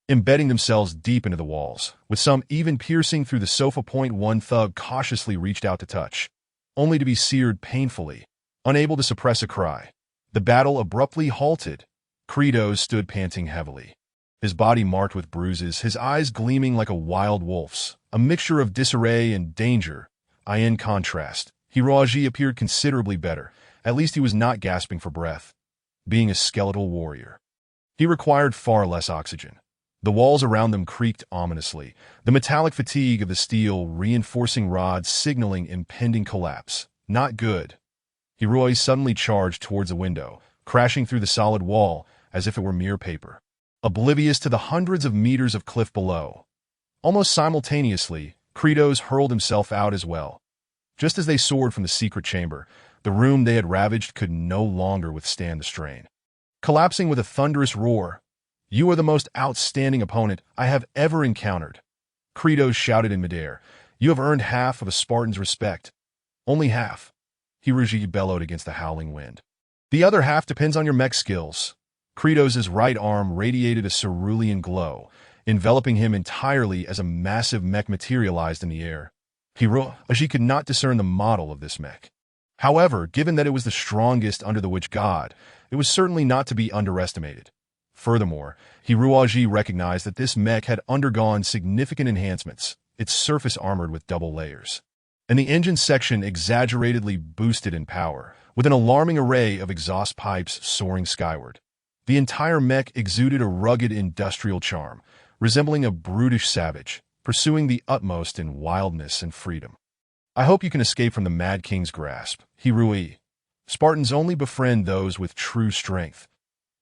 embedding themselves deep into the walls, with some even piercing through the sofa. One thug cautiously reached out to touch, only to be seared painfully, unable to suppress a cry. The battle abruptly halted. Kratos stood panting heavily, his body marked with bruises, his eyes gleaming like a wild wolf's, a mixture of disarray and danger. In contrast, Hiruoji appeared considerably better. At least he was not gasping for breath. Being a skeletal warrior, he required far less oxygen. The walls around them creaked ominously, the metallic fatigue of the steel reinforcing rods signaling impending collapse. Not good. Hiruoji suddenly charged towards a window, crashing through the solid wall as if it were mere paper, oblivious to the hundreds of meters of cliff below. Almost simultaneously, Kratos hurled himself out as well. Just as they soared from the secret chamber, the room they had ravaged could no longer withstand the strain. Collapsing with a thunderous roar, "You are the most outstanding opponent I have ever encountered," Kratos shouted in midair. "You have earned half of a Spartan's respect." "Only half," Hiruoji bellowed against the howling wind. "The other half depends on your mech skills." Kratos' right arm radiated a cerulean glow, enveloping him entirely as a massive mech materialized in the air. Hiruoji could not discern the model of this mech. However, given that it was the strongest under the witch god, it was certainly not to be underestimated. Furthermore, Hiruoji recognized that this mech had undergone significant enhancements, its surface armored with double layers, and the engine section exaggeratedly boosted in power, with an alarming array of exhaust pipes soaring skyward. The entire mech exuded a rugged industrial charm, resembling a brutish savage, pursuing the utmost in wildness and freedom. "I hope you can escape from the Mad King's grasp, Hiruoji. Spartans only befriend those with true strength."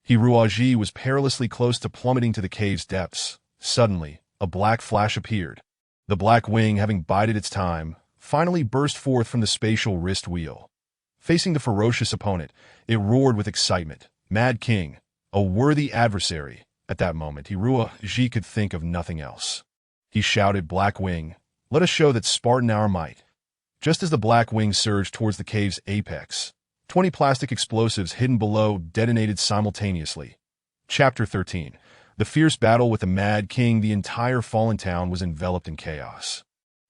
Hiruoji was perilously close to plummeting to the cave's depths. Suddenly, a black flash appeared. The black wing, having bided its time, finally burst forth from the spatial wrist wheel. Facing the ferocious opponent, it roared with excitement. Mad King, a worthy adversary. At that moment, Hiruoji could think of nothing else. He shouted, "Black Wing, let us show that Spartan our might." Just as the black wing surged towards the cave's apex, 20 plastic explosives hidden below detonated simultaneously. Chapter 13. The fierce battle with the Mad King. The entire fallen town was enveloped in chaos,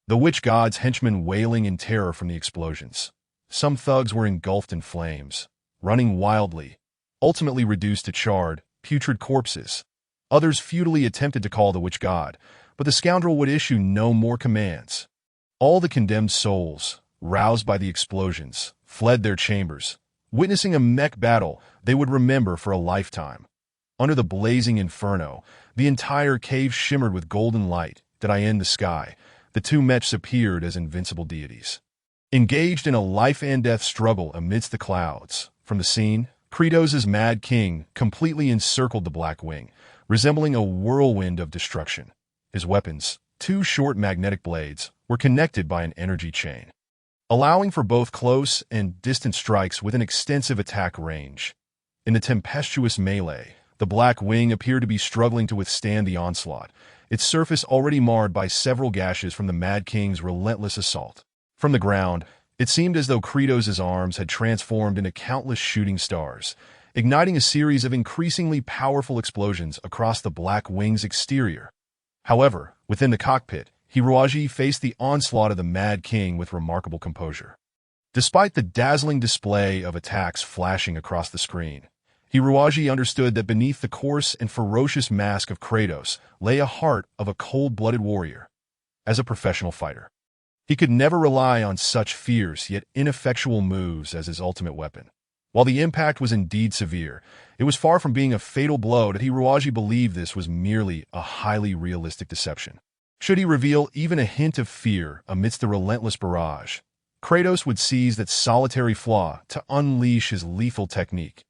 the witch god's henchmen wailing in terror from the explosions. Some thugs were engulfed in flames, running wildly, ultimately reduced to charred, putrid corpses. Others futilely attempted to call the witch god, but the scoundrel would issue no more commands. All the condemned souls, roused by the explosions, fled their chambers, witnessing a mech battle they would remember for a lifetime. Under the blazing inferno, the entire cave shimmered with golden light. In the sky, the two mechs appeared as invincible deities, engaged in a life-and-death struggle amidst the clouds. From the scene, Kratos' Mad King completely encircled the Black Wing, resembling a whirlwind of destruction. His weapons, two short magnetic blades, were connected by an energy chain, allowing for both close and distant strikes with an extensive attack range. In the tempestuous melee, The Black Wing appeared to be struggling to withstand the onslaught, its surface already marred by several gashes from the Mad King's relentless assault. From the ground, it seemed as though Kratos' arms had transformed into countless shooting stars, igniting a series of increasingly powerful explosions across the Black Wing's exterior. However, within the cockpit, Hiroaji faced the onslaught of the Mad King with remarkable composure. Despite the dazzling display of attacks flashing across the screen, Hiroaji understood that beneath the coarse and ferocious mask of Kratos lay a heart of a cold-blooded warrior. As a professional fighter, he could never rely on such fierce yet ineffectual moves as his ultimate weapon. While the impact was indeed severe, it was far from being a fatal blow that Hiroaji believed this was merely a highly realistic deception. Should he reveal even a hint of fear amidst the relentless barrage, Kratos would seize that solitary flaw to unleash his lethal technique.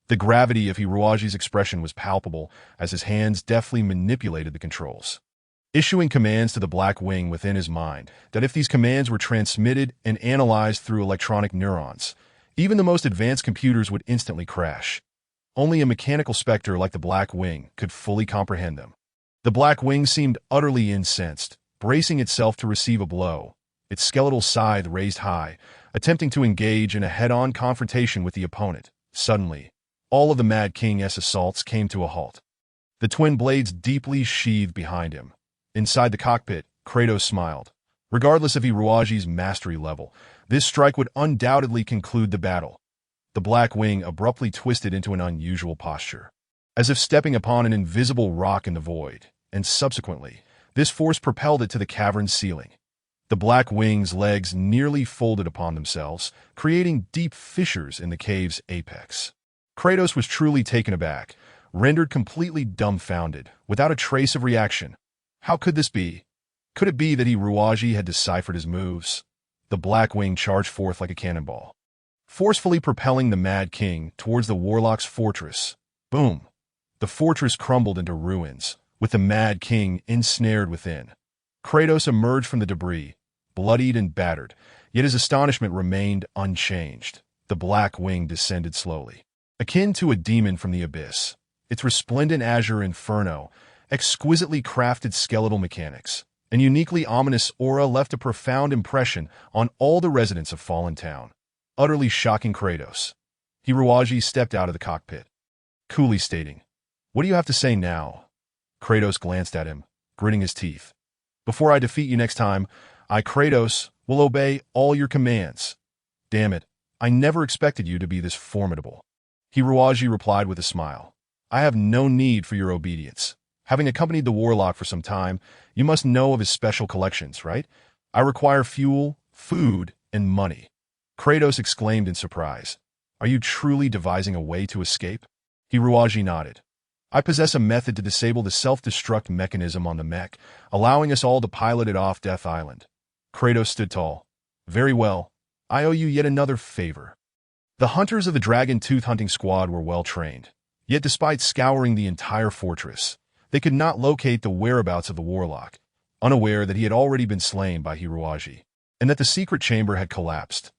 The gravity of Hiroaji's expression was palpable as his hands deftly manipulated the controls, issuing commands to the Black Wing within his mind that if these commands were transmitted and analyzed through electronic neurons, even the most advanced computers would instantly crash. Only a mechanical specter like the Black Wing could fully comprehend them. The Black Wing seemed utterly incensed, bracing itself to receive a blow, its skeletal scythe raised high, attempting to engage in a head-on confrontation with the opponent. Suddenly, all of the Mad King's assaults came to a halt, the twin blades deeply sheathed behind him. Inside the cockpit, Kratos smiled. Regardless of Hiroaji's mastery level, this strike would undoubtedly conclude the battle. The Black Wing abruptly twisted into an unusual posture, as if stepping upon an invisible rock in the void, and subsequently, this force propelled it to the cavern's ceiling. The Black Wing's legs nearly folded upon themselves, creating deep fissures in the cave's apex. Kratos was truly taken aback, rendered completely dumbfounded, without a trace of reaction. How could this be? Could it be that Hiroaji had deciphered his moves? The Black Wing charged forth like a cannonball, forcefully propelling the Mad King towards the Warlock's fortress. Boom! The fortress crumbled into ruins, with the Mad King ensnared within. Kratos emerged from the debris, bloodied and battered, yet his astonishment remained unchanged. The Black Wing descended slowly, akin to a demon from the abyss. Its resplendent azure inferno, exquisitely crafted skeletal mechanics, and uniquely ominous aura left a profound impression on all the residents of Fallen Town, utterly shocking Kratos. Hiroaji stepped out of the cockpit, coolly stating, "What do you have to say now?" Kratos glanced at him, gritting his teeth. "Before I defeat you next time, I, Kratos, will obey all your commands." "Damn it, I never expected you to be this formidable." Hiroaji replied with a smile. "I have no need for your obedience. Having accompanied the Warlock for some time, you must know of his special collections, right? I require fuel, food, and money." Kratos exclaimed in surprise. "Are you truly devising a way to escape?" Hiroaji nodded. "I possess a method to disable the self-destruct mechanism on the mech, allowing us all to pilot it off Death Island." Kratos stood tall. "Very well. I owe you yet another favor." The hunters of the Dragon Tooth hunting squad were well trained, yet despite scouring the entire fortress, they could not locate the whereabouts of the Warlock, unaware that he had already been slain by Hiroaji, and that the secret chamber had collapsed.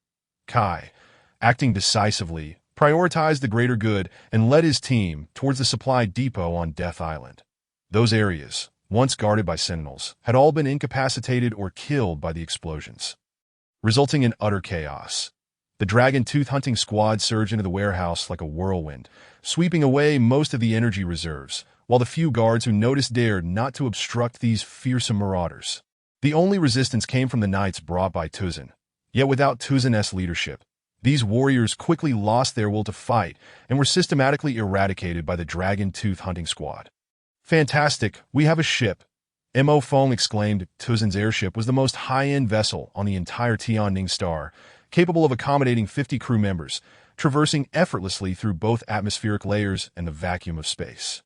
Kai, acting decisively, prioritized the greater good and led his team towards the supply depot on Death Island. Those areas, once guarded by sentinels, had all been incapacitated or killed by the explosions, resulting in utter chaos. The Dragon Tooth hunting squad surged into the warehouse like a whirlwind, sweeping away most of the energy reserves, while the few guards who noticed dared not to obstruct these fearsome marauders. The only resistance came from the knights brought by Tuzin. Yet without Tuzin's leadership, these warriors quickly lost their will to fight and were systematically eradicated by the Dragon Tooth hunting squad. "Fantastic, we have a ship," Mo Fong exclaimed. Tuzin's airship was the most high-end vessel on the entire Tianning star, capable of accommodating 50 crew members, traversing effortlessly through both atmospheric layers and the vacuum of space.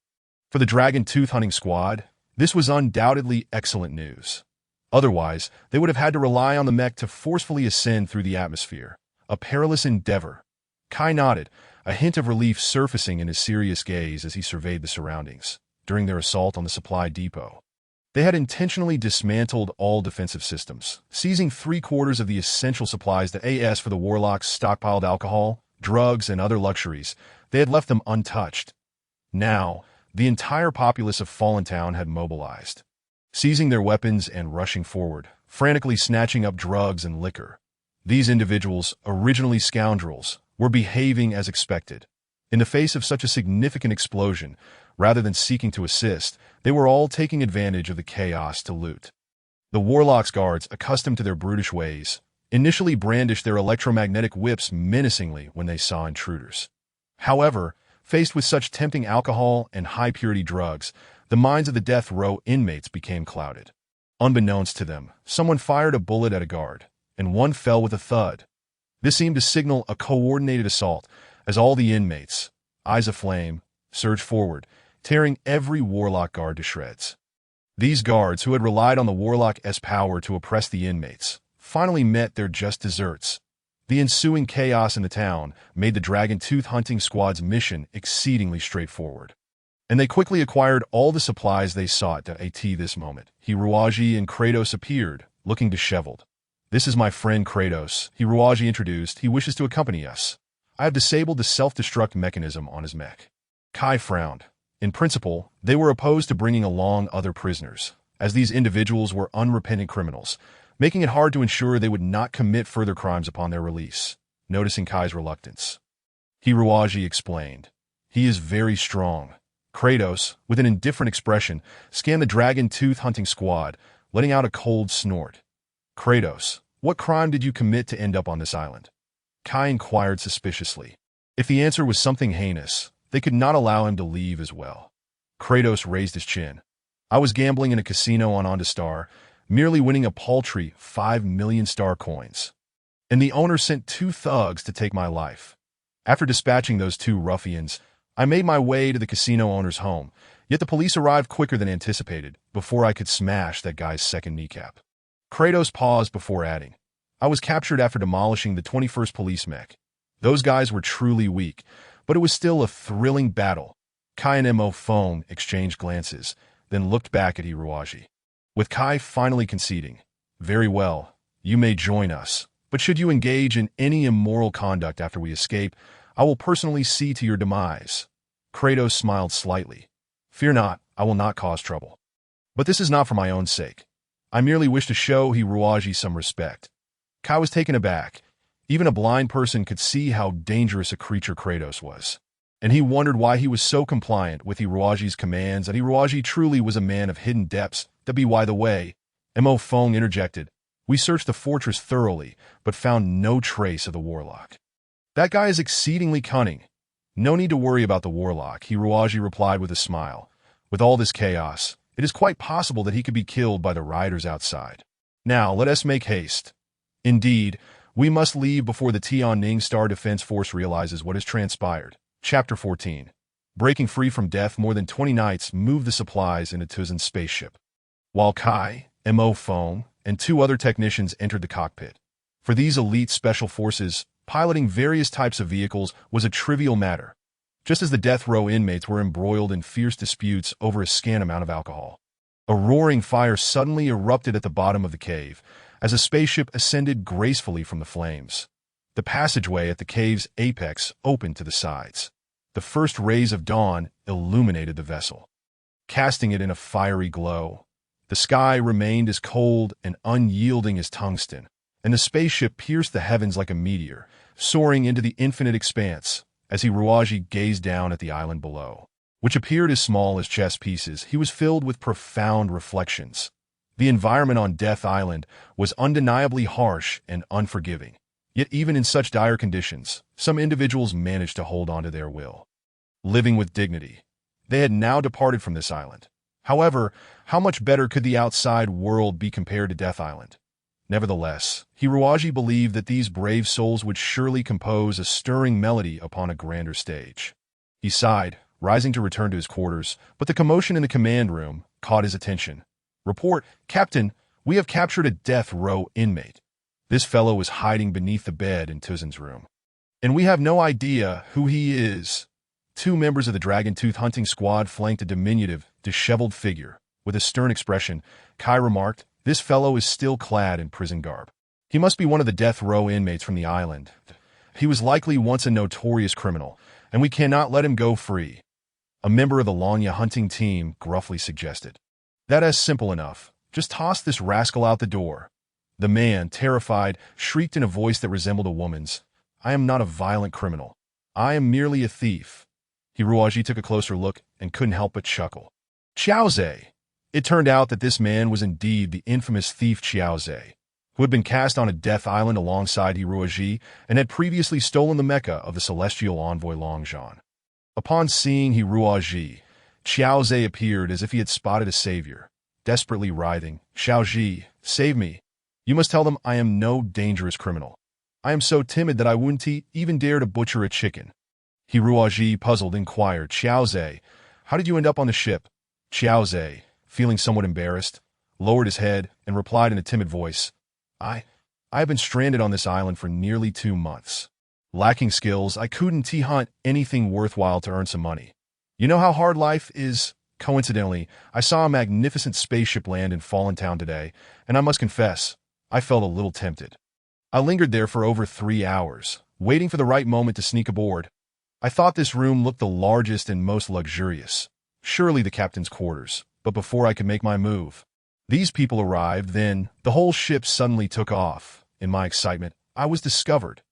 For the Dragon Tooth hunting squad, this was undoubtedly excellent news. Otherwise, they would have had to rely on the mech to forcefully ascend through the atmosphere, a perilous endeavor. Kai nodded, a hint of relief surfacing in his serious gaze as he surveyed the surroundings. During their assault on the supply depot, they had intentionally dismantled all defensive systems, seizing 3/4 of the essential supplies that as for the Warlock's stockpiled alcohol, drugs, and other luxuries. They had left them untouched. Now, the entire populace of Fallen Town had mobilized, seizing their weapons and rushing forward, frantically snatching up drugs and liquor. These individuals, originally scoundrels, were behaving as expected. In the face of such a significant explosion, rather than seeking to assist, they were all taking advantage of the chaos to loot. The Warlock's guards, accustomed to their brutish ways, initially brandished their electromagnetic whips menacingly when they saw intruders. However, faced with such tempting alcohol and high-purity drugs, the minds of the death row inmates became clouded. Unbeknownst to them, someone fired a bullet at a guard, and one fell with a thud. This seemed to signal a coordinated assault, as all the inmates, eyes aflame, surged forward, tearing every Warlock guard to shreds. These guards, who had relied on the Warlock's power to oppress the inmates, finally met their just desserts. The ensuing chaos in the town made the Dragon Tooth Hunting Squad's mission exceedingly straightforward, and they quickly acquired all the supplies they sought. At this moment, Hiruaji and Kratos appeared, looking disheveled. "This is my friend Kratos," Hiruaji introduced. "He wishes to accompany us. I have disabled the self-destruct mechanism on his mech." Kai frowned. In principle, they were opposed to bringing along other prisoners, as these individuals were unrepentant criminals, making it hard to ensure they would not commit further crimes upon their release. Noticing Kai's reluctance, Hiruaji explained, "He is very strong." Kratos, with an indifferent expression, scanned the Dragon Tooth Hunting Squad, letting out a cold snort. "Kratos, what crime did you commit to end up on this island?" Kai inquired suspiciously. If the answer was something heinous, they could not allow him to leave as well. Kratos raised his chin. "I was gambling in a casino on Ondastar, merely winning a paltry 5 million star coins. And the owner sent 2 thugs to take my life. After dispatching those 2 ruffians, I made my way to the casino owner's home, yet the police arrived quicker than anticipated, before I could smash that guy's second kneecap." Kratos paused before adding, "I was captured after demolishing the 21st Police Mech. Those guys were truly weak, but it was still a thrilling battle." Kai and Mo Phone exchanged glances, then looked back at Hiruaji, with Kai finally conceding, "Very well, you may join us, but should you engage in any immoral conduct after we escape, I will personally see to your demise." Kratos smiled slightly. "Fear not, I will not cause trouble. But this is not for my own sake. I merely wish to show Hiruaji some respect." Kai was taken aback. Even a blind person could see how dangerous a creature Kratos was, and he wondered why he was so compliant with Hiruaji's commands, and Hiruaji truly was a man of hidden depths. By the way, Mo Fong interjected, "We searched the fortress thoroughly, but found no trace of the Warlock." "That guy is exceedingly cunning. No need to worry about the Warlock," Hiruaji replied with a smile. "With all this chaos, it is quite possible that he could be killed by the riders outside. Now, let us make haste. Indeed, we must leave before the Tianning Star Defense Force realizes what has transpired." Chapter 14. Breaking free from death, more than 20 knights moved the supplies into Tuzin's spaceship, while Kai, Mo Fong, and 2 other technicians entered the cockpit. For these elite special forces, piloting various types of vehicles was a trivial matter, just as the death row inmates were embroiled in fierce disputes over a scant amount of alcohol. A roaring fire suddenly erupted at the bottom of the cave, as a spaceship ascended gracefully from the flames. The passageway at the cave's apex opened to the sides. The first rays of dawn illuminated the vessel, casting it in a fiery glow. The sky remained as cold and unyielding as tungsten, and the spaceship pierced the heavens like a meteor, soaring into the infinite expanse. As Hiruaji gazed down at the island below, which appeared as small as chess pieces, he was filled with profound reflections. The environment on Death Island was undeniably harsh and unforgiving. Yet even in such dire conditions, some individuals managed to hold on to their will, living with dignity. They had now departed from this island. However, how much better could the outside world be compared to Death Island? Nevertheless, Hiruaji believed that these brave souls would surely compose a stirring melody upon a grander stage. He sighed, rising to return to his quarters, but the commotion in the command room caught his attention. "Report, Captain, we have captured a death row inmate. This fellow was hiding beneath the bed in Tuzin's room, and we have no idea who he is." 2 members of the Dragon Tooth Hunting Squad flanked a diminutive, disheveled figure. With a stern expression, Kai remarked, "This fellow is still clad in prison garb. He must be one of the death row inmates from the island. He was likely once a notorious criminal, and we cannot let him go free." a member of the Longya hunting team gruffly suggested. That is simple enough. Just toss this rascal out the door. The man, terrified, shrieked in a voice that resembled a woman's. I am not a violent criminal. I am merely a thief. Hiruaji took a closer look and couldn't help but chuckle. Xiaoze! It turned out that this man was indeed the infamous thief Xiaoze, who had been cast on a death island alongside Hiruaji and had previously stolen the Mecha of the celestial envoy Longzhan. Upon seeing Hiruaji, Xiaoze appeared as if he had spotted a savior, desperately writhing. Xiaoji, save me. You must tell them I am no dangerous criminal. I am so timid that I wouldn't even dare to butcher a chicken. Hiruaji, puzzled, inquired, Xiaoze, how did you end up on the ship? Xiaoze, feeling somewhat embarrassed, lowered his head and replied in a timid voice, I have been stranded on this island for nearly 2 months. Lacking skills, I couldn't hunt anything worthwhile to earn some money. You know how hard life is? Coincidentally, I saw a magnificent spaceship land in Fallen Town today, and I must confess, I felt a little tempted. I lingered there for over 3 hours, waiting for the right moment to sneak aboard. I thought this room looked the largest and most luxurious. Surely the captain's quarters, but before I could make my move, these people arrived, then the whole ship suddenly took off. In my excitement, I was discovered.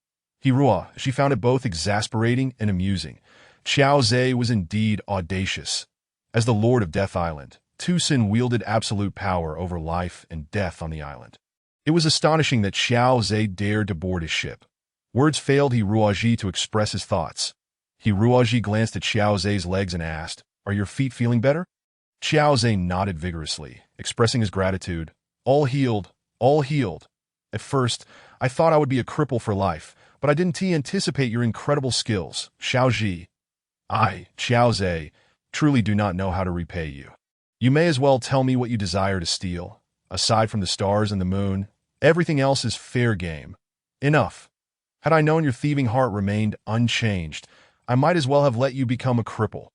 She found it both exasperating and amusing. Xiaoze was indeed audacious. As the Lord of Death Island, Tucson wielded absolute power over life and death on the island. It was astonishing that Xiaoze dared to board his ship. Words failed Hiruaji to express his thoughts. Hiruaji glanced at Xiaoze's legs and asked, Are your feet feeling better? Xiaoze nodded vigorously, expressing his gratitude. All healed, all healed. At first, I thought I would be a cripple for life, but I didn't anticipate your incredible skills, Xiaoji. I, Xiaoze, truly do not know how to repay you. You may as well tell me what you desire to steal. Aside from the stars and the moon, everything else is fair game. Enough. Had I known your thieving heart remained unchanged, I might as well have let you become a cripple.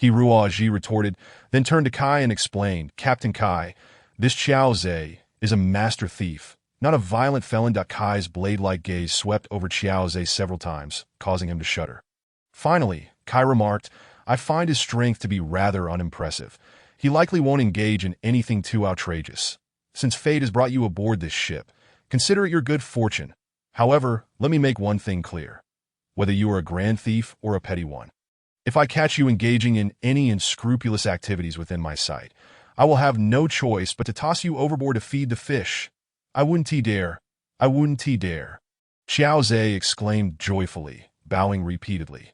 Hiruaji retorted, then turned to Kai and explained, Captain Kai, this Xiaoze is a master thief, not a violent felon. Kai's blade-like gaze swept over Xiaoze several times, causing him to shudder. Finally, Kai remarked, I find his strength to be rather unimpressive. He likely won't engage in anything too outrageous. Since fate has brought you aboard this ship, consider it your good fortune. However, let me make one thing clear. Whether you are a grand thief or a petty one, if I catch you engaging in any unscrupulous activities within my sight, I will have no choice but to toss you overboard to feed the fish. I wouldn't dare. I wouldn't dare. Xiaoze exclaimed joyfully, bowing repeatedly.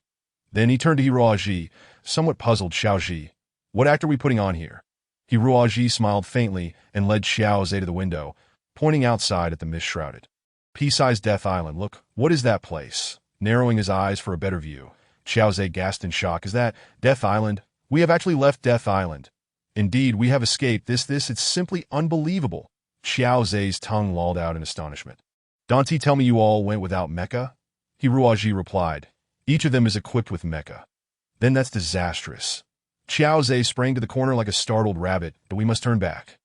Then he turned to Hiruaji, somewhat puzzled. Xiaoji, what act are we putting on here? Hiruaji smiled faintly and led Xiaoze to the window, pointing outside at the mist-shrouded, pea-sized Death Island. Look, what is that place? Narrowing his eyes for a better view, Xiaoze gasped in shock. Is that Death Island? We have actually left Death Island. Indeed, we have escaped. It's simply unbelievable. Xiaoze's tongue lolled out in astonishment. Don't tell me you all went without Mecha? Hiruaji replied. Each of them is equipped with Mecha. Then that's disastrous. Xiaoze sprang to the corner like a startled rabbit, but we must turn back.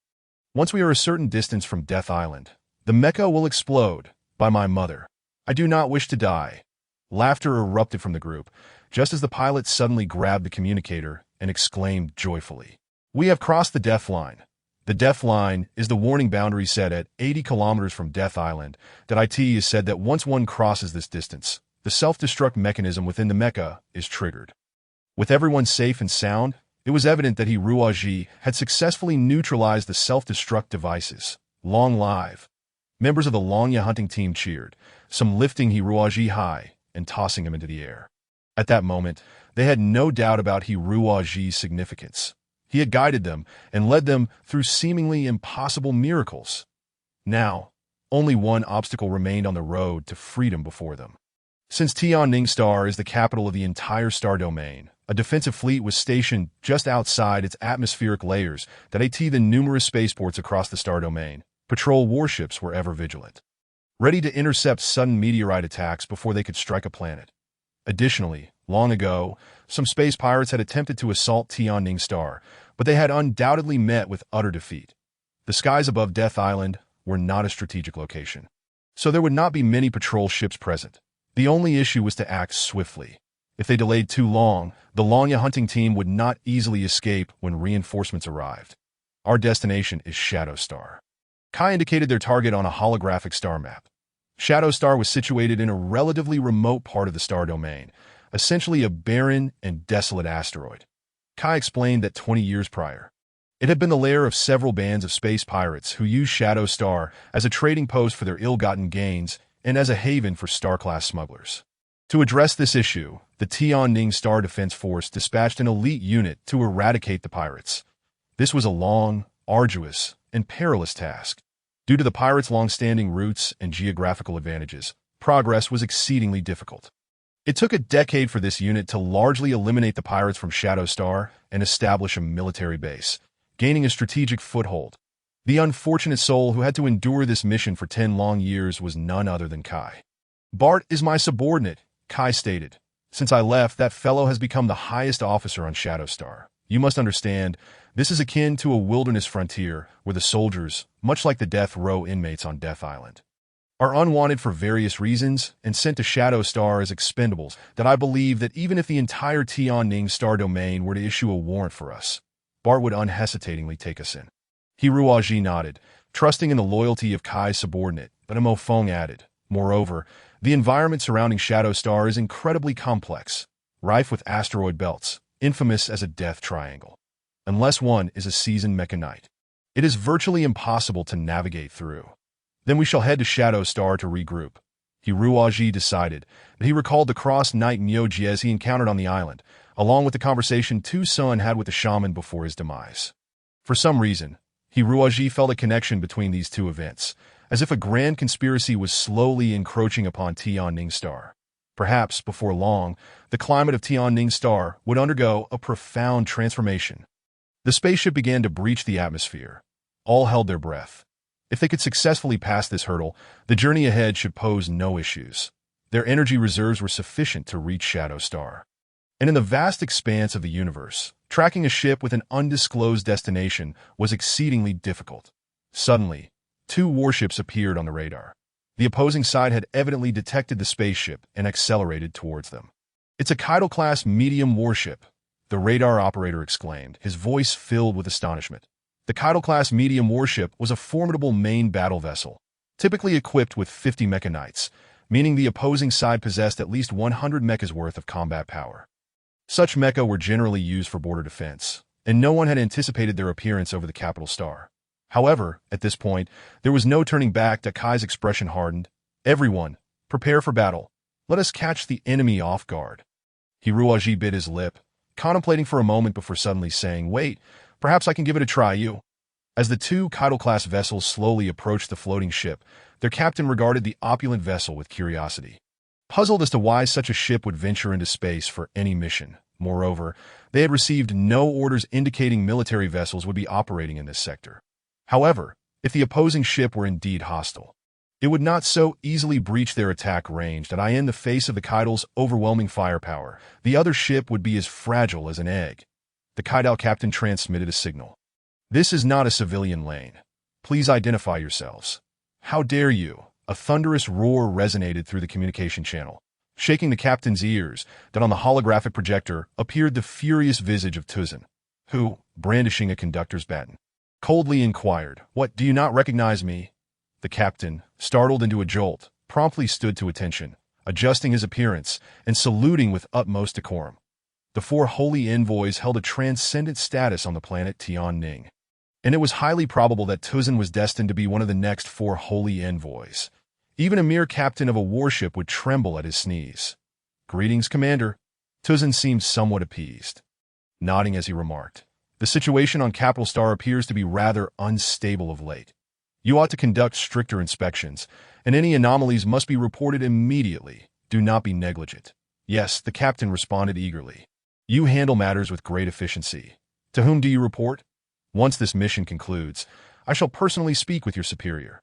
Once we are a certain distance from Death Island, the Mecha will explode. By my mother, I do not wish to die. Laughter erupted from the group, just as the pilot suddenly grabbed the communicator and exclaimed joyfully, We have crossed the Death Line. The Death Line is the warning boundary set at 80 kilometers from Death Island. IT is said that once one crosses this distance, the self-destruct mechanism within the Mecha is triggered. With everyone safe and sound, it was evident that Hiruaji had successfully neutralized the self-destruct devices. Long live! Members of the Longya hunting team cheered, some lifting Hiruaji high and tossing him into the air. At that moment, they had no doubt about Hiruaji's significance. He had guided them and led them through seemingly impossible miracles. Now, only one obstacle remained on the road to freedom before them. Since Tianning Star is the capital of the entire star domain, a defensive fleet was stationed just outside its atmospheric layers that the numerous spaceports across the star domain. Patrol warships were ever vigilant, ready to intercept sudden meteorite attacks before they could strike a planet. Additionally, long ago, some space pirates had attempted to assault Tianning Star, but they had undoubtedly met with utter defeat. The skies above Death Island were not a strategic location, so there would not be many patrol ships present. The only issue was to act swiftly. If they delayed too long, the Longya hunting team would not easily escape when reinforcements arrived. Our destination is Shadow Star. Kai indicated their target on a holographic star map. Shadow Star was situated in a relatively remote part of the star domain, essentially a barren and desolate asteroid. Kai explained that 20 years prior, it had been the lair of several bands of space pirates who used Shadow Star as a trading post for their ill-gotten gains and as a haven for Star-class smugglers. To address this issue, the Tianning Star Defense Force dispatched an elite unit to eradicate the pirates. This was a long, arduous, and perilous task. Due to the pirates' long-standing roots and geographical advantages, progress was exceedingly difficult. It took a decade for this unit to largely eliminate the pirates from Shadow Star and establish a military base, gaining a strategic foothold. The unfortunate soul who had to endure this mission for 10 long years was none other than Kai. "Bart is my subordinate," Kai stated. "Since I left, that fellow has become the highest officer on Shadow Star. You must understand, this is akin to a wilderness frontier where the soldiers, much like the death row inmates on Death Island, are unwanted for various reasons and sent to Shadow Star as expendables that I believe that even if the entire Tianning Star domain were to issue a warrant for us, Bart would unhesitatingly take us in." Hiruaji nodded, trusting in the loyalty of Kai's subordinate, but Mo Feng added, "Moreover, the environment surrounding Shadow Star is incredibly complex, rife with asteroid belts, infamous as a death triangle. Unless one is a seasoned Mecha Knight, it is virtually impossible to navigate through. Then we shall head to Shadow Star to regroup." Hiruaji decided that he recalled the cross-knight Myojies he encountered on the island, along with the conversation Tu Sun had with the shaman before his demise. For some reason, Hiruaji felt a connection between these two events, as if a grand conspiracy was slowly encroaching upon Tianning Star. Perhaps, before long, the climate of Tianning Star would undergo a profound transformation. The spaceship began to breach the atmosphere. All held their breath. If they could successfully pass this hurdle, the journey ahead should pose no issues. Their energy reserves were sufficient to reach Shadow Star. And in the vast expanse of the universe, tracking a ship with an undisclosed destination was exceedingly difficult. Suddenly, two warships appeared on the radar. The opposing side had evidently detected the spaceship and accelerated towards them. "It's a Kaido-class medium warship," the radar operator exclaimed, his voice filled with astonishment. The Kaido-class medium warship was a formidable main battle vessel, typically equipped with 50 Mecha Knights, meaning the opposing side possessed at least 100 mechas worth of combat power. Such mecha were generally used for border defense, and no one had anticipated their appearance over the capital star. However, at this point, there was no turning back. Kai's expression hardened. "Everyone, prepare for battle. Let us catch the enemy off guard." Hiruaji bit his lip, contemplating for a moment before suddenly saying, "Wait, perhaps I can give it a try, you." As the two Kaido-class vessels slowly approached the floating ship, their captain regarded the opulent vessel with curiosity. Puzzled as to why such a ship would venture into space for any mission. Moreover, they had received no orders indicating military vessels would be operating in this sector. However, if the opposing ship were indeed hostile, it would not so easily breach their attack range that in the face of the Kaido's overwhelming firepower, the other ship would be as fragile as an egg. The Kaido captain transmitted a signal. "This is not a civilian lane. Please identify yourselves." "How dare you?" A thunderous roar resonated through the communication channel. Shaking the captain's ears, that on the holographic projector appeared the furious visage of Tuzan, who, brandishing a conductor's baton, coldly inquired, "What, do you not recognize me?" The captain, startled into a jolt, promptly stood to attention, adjusting his appearance and saluting with utmost decorum. The four holy envoys held a transcendent status on the planet Tianning, and it was highly probable that Tuzan was destined to be one of the next four holy envoys. Even a mere captain of a warship would tremble at his sneeze. "Greetings, Commander." Tuzan seemed somewhat appeased, nodding as he remarked, "The situation on Capital Star appears to be rather unstable of late. You ought to conduct stricter inspections, and any anomalies must be reported immediately. Do not be negligent." "Yes," the captain responded eagerly. "You handle matters with great efficiency. To whom do you report?" "Once this mission concludes, I shall personally speak with your superior."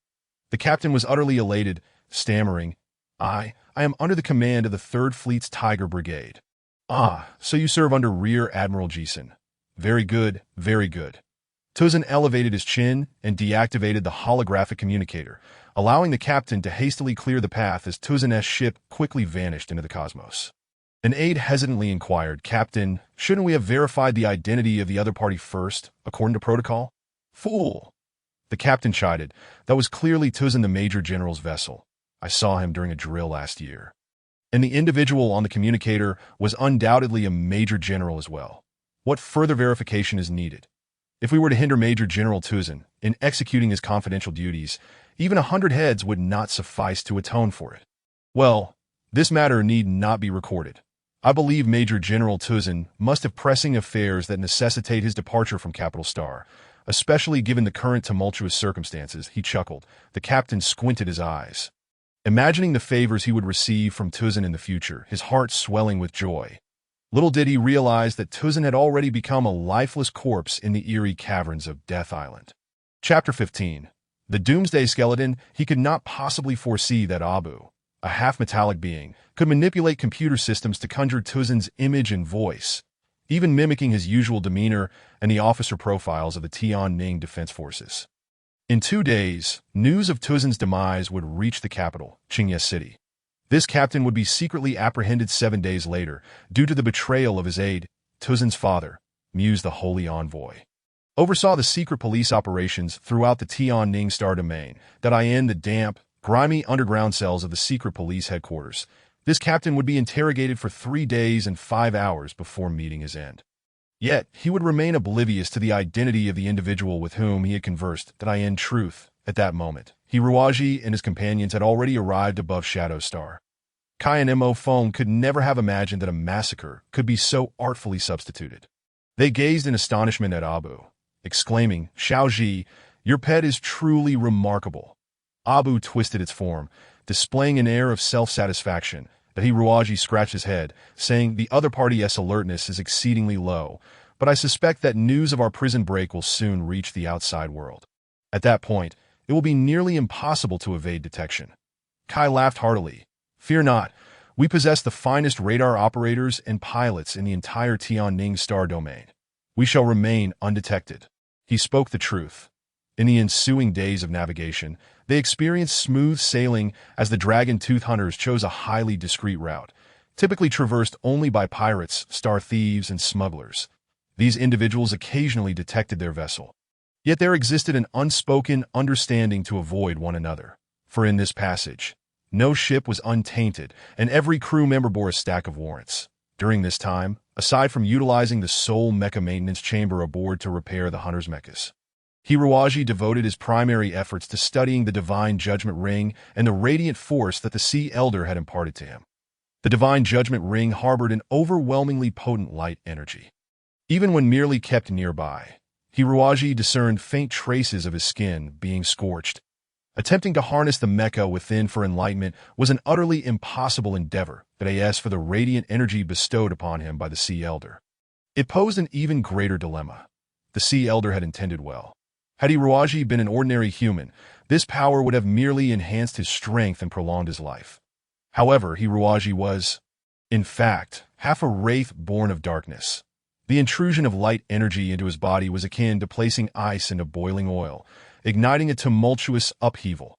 The captain was utterly elated, stammering, I am under the command of the 3rd Fleet's Tiger Brigade." "Ah, so you serve under Rear Admiral Jason. Very good, very good." Tuzan elevated his chin and deactivated the holographic communicator, allowing the captain to hastily clear the path as Tuzan's ship quickly vanished into the cosmos. An aide hesitantly inquired, "Captain, shouldn't we have verified the identity of the other party first, according to protocol?" "Fool!" the captain chided. "That was clearly Tuzin, the Major General's vessel. I saw him during a drill last year. And the individual on the communicator was undoubtedly a Major General as well. What further verification is needed? If we were to hinder Major General Tuzin in executing his confidential duties, even 100 heads would not suffice to atone for it. Well, this matter need not be recorded. I believe Major General Tuzin must have pressing affairs that necessitate his departure from Capital Star, especially given the current tumultuous circumstances." He chuckled. The captain squinted his eyes, imagining the favors he would receive from Tuzin in the future, his heart swelling with joy. Little did he realize that Tuzin had already become a lifeless corpse in the eerie caverns of Death Island. Chapter 15. The Doomsday Skeleton. He could not possibly foresee that Abu, a half-metallic being, could manipulate computer systems to conjure Tuzin's image and voice, even mimicking his usual demeanor and the officer profiles of the Tianning Defense Forces. In 2 days, news of Tuzin's demise would reach the capital, Qingye City. This captain would be secretly apprehended 7 days later due to the betrayal of his aide. Tuzin's father, Muse the Holy Envoy, oversaw the secret police operations throughout the Tianning Star Domain, that in the damp, grimy underground cells of the secret police headquarters. This captain would be interrogated for 3 days and 5 hours before meeting his end. Yet, he would remain oblivious to the identity of the individual with whom he had conversed. In truth, at that moment, Hiruaji and his companions had already arrived above Shadow Star. Kai and Mo Fong could never have imagined that a massacre could be so artfully substituted. They gazed in astonishment at Abu, exclaiming, "Xiaoji, your pet is truly remarkable." Abu twisted its form, displaying an air of self-satisfaction. That Hiruaji scratched his head, saying, "The other party's alertness is exceedingly low, but I suspect that news of our prison break will soon reach the outside world. At that point, it will be nearly impossible to evade detection." Kai laughed heartily. "Fear not. We possess the finest radar operators and pilots in the entire Tianning Star Domain. We shall remain undetected." He spoke the truth. In the ensuing days of navigation, they experienced smooth sailing as the dragon-tooth hunters chose a highly discreet route, typically traversed only by pirates, star thieves, and smugglers. These individuals occasionally detected their vessel. Yet there existed an unspoken understanding to avoid one another. For in this passage, no ship was untainted, and every crew member bore a stack of warrants. During this time, aside from utilizing the sole mecha maintenance chamber aboard to repair the hunters' mechas, Hiruaji devoted his primary efforts to studying the Divine Judgment Ring and the radiant force that the Sea Elder had imparted to him. The Divine Judgment Ring harbored an overwhelmingly potent light energy. Even when merely kept nearby, Hiruaji discerned faint traces of his skin being scorched. Attempting to harness the mecha within for enlightenment was an utterly impossible endeavor, for the radiant energy bestowed upon him by the Sea Elder. It posed an even greater dilemma. The Sea Elder had intended well. Had Hiruaji been an ordinary human, this power would have merely enhanced his strength and prolonged his life. However, Hiruaji was, in fact, half a wraith born of darkness. The intrusion of light energy into his body was akin to placing ice into boiling oil, igniting a tumultuous upheaval.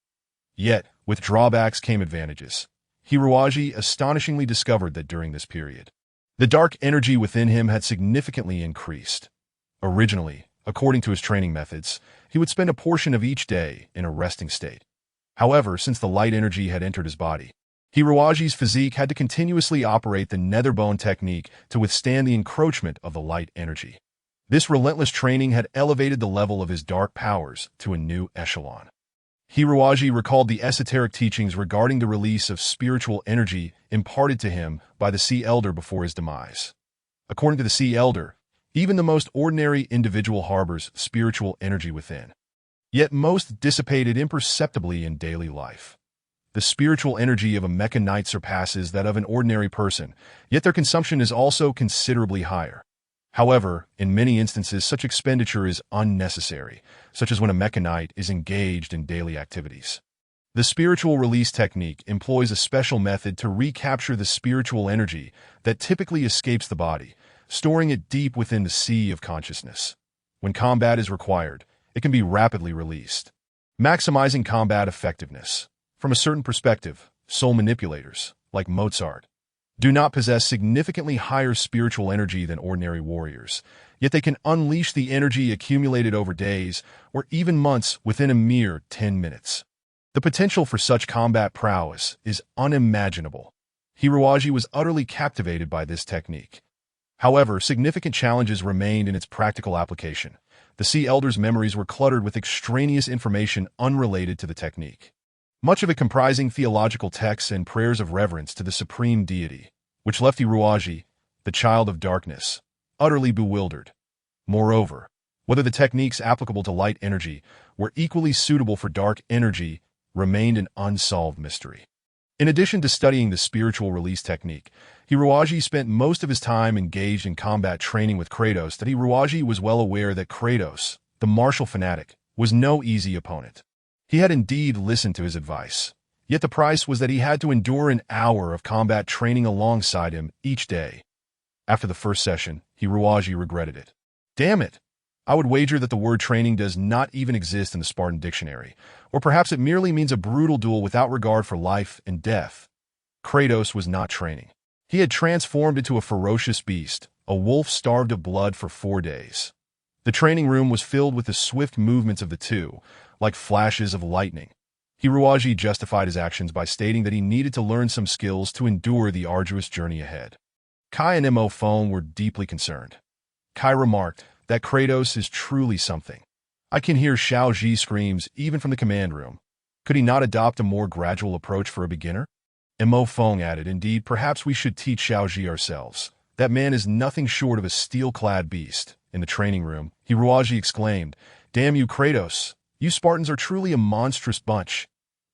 Yet, with drawbacks came advantages. Hiruaji astonishingly discovered that during this period, the dark energy within him had significantly increased. Originally, according to his training methods, he would spend a portion of each day in a resting state. However, since the light energy had entered his body, Hiruaji's physique had to continuously operate the netherbone technique to withstand the encroachment of the light energy. This relentless training had elevated the level of his dark powers to a new echelon. Hiruaji recalled the esoteric teachings regarding the release of spiritual energy imparted to him by the Sea Elder before his demise. According to the Sea Elder, even the most ordinary individual harbors spiritual energy within. Yet most dissipated imperceptibly in daily life. The spiritual energy of a mecha knight surpasses that of an ordinary person, yet their consumption is also considerably higher. However, in many instances such expenditure is unnecessary, such as when a mecha knight is engaged in daily activities. The spiritual release technique employs a special method to recapture the spiritual energy that typically escapes the body, storing it deep within the sea of consciousness. When combat is required, it can be rapidly released, maximizing combat effectiveness. From a certain perspective, soul manipulators, like Mozart, do not possess significantly higher spiritual energy than ordinary warriors, yet they can unleash the energy accumulated over days or even months within a mere 10 minutes. The potential for such combat prowess is unimaginable. Hiruaji was utterly captivated by this technique. However, significant challenges remained in its practical application. The Sea Elder's memories were cluttered with extraneous information unrelated to the technique, much of it comprising theological texts and prayers of reverence to the supreme deity, which left Hiruaji, the child of darkness, utterly bewildered. Moreover, whether the techniques applicable to light energy were equally suitable for dark energy remained an unsolved mystery. In addition to studying the spiritual release technique, Hiruaji spent most of his time engaged in combat training with Kratos. That Hiruaji was well aware that Kratos, the martial fanatic, was no easy opponent. He had indeed listened to his advice, yet the price was that he had to endure an hour of combat training alongside him each day. After the first session, Hiruaji regretted it. Damn it! I would wager that the word training does not even exist in the Spartan dictionary, or perhaps it merely means a brutal duel without regard for life and death. Kratos was not training. He had transformed into a ferocious beast, a wolf starved of blood for 4 days. The training room was filled with the swift movements of the two, like flashes of lightning. Hiruaji justified his actions by stating that he needed to learn some skills to endure the arduous journey ahead. Kai and Mo Fong were deeply concerned. Kai remarked that Kratos is truly something. I can hear Xiao Ji screams even from the command room. Could he not adopt a more gradual approach for a beginner? Mo Fong added, indeed, perhaps we should teach Xiao Ji ourselves. That man is nothing short of a steel-clad beast. In the training room, Hiruaji exclaimed, Damn you, Kratos! You Spartans are truly a monstrous bunch.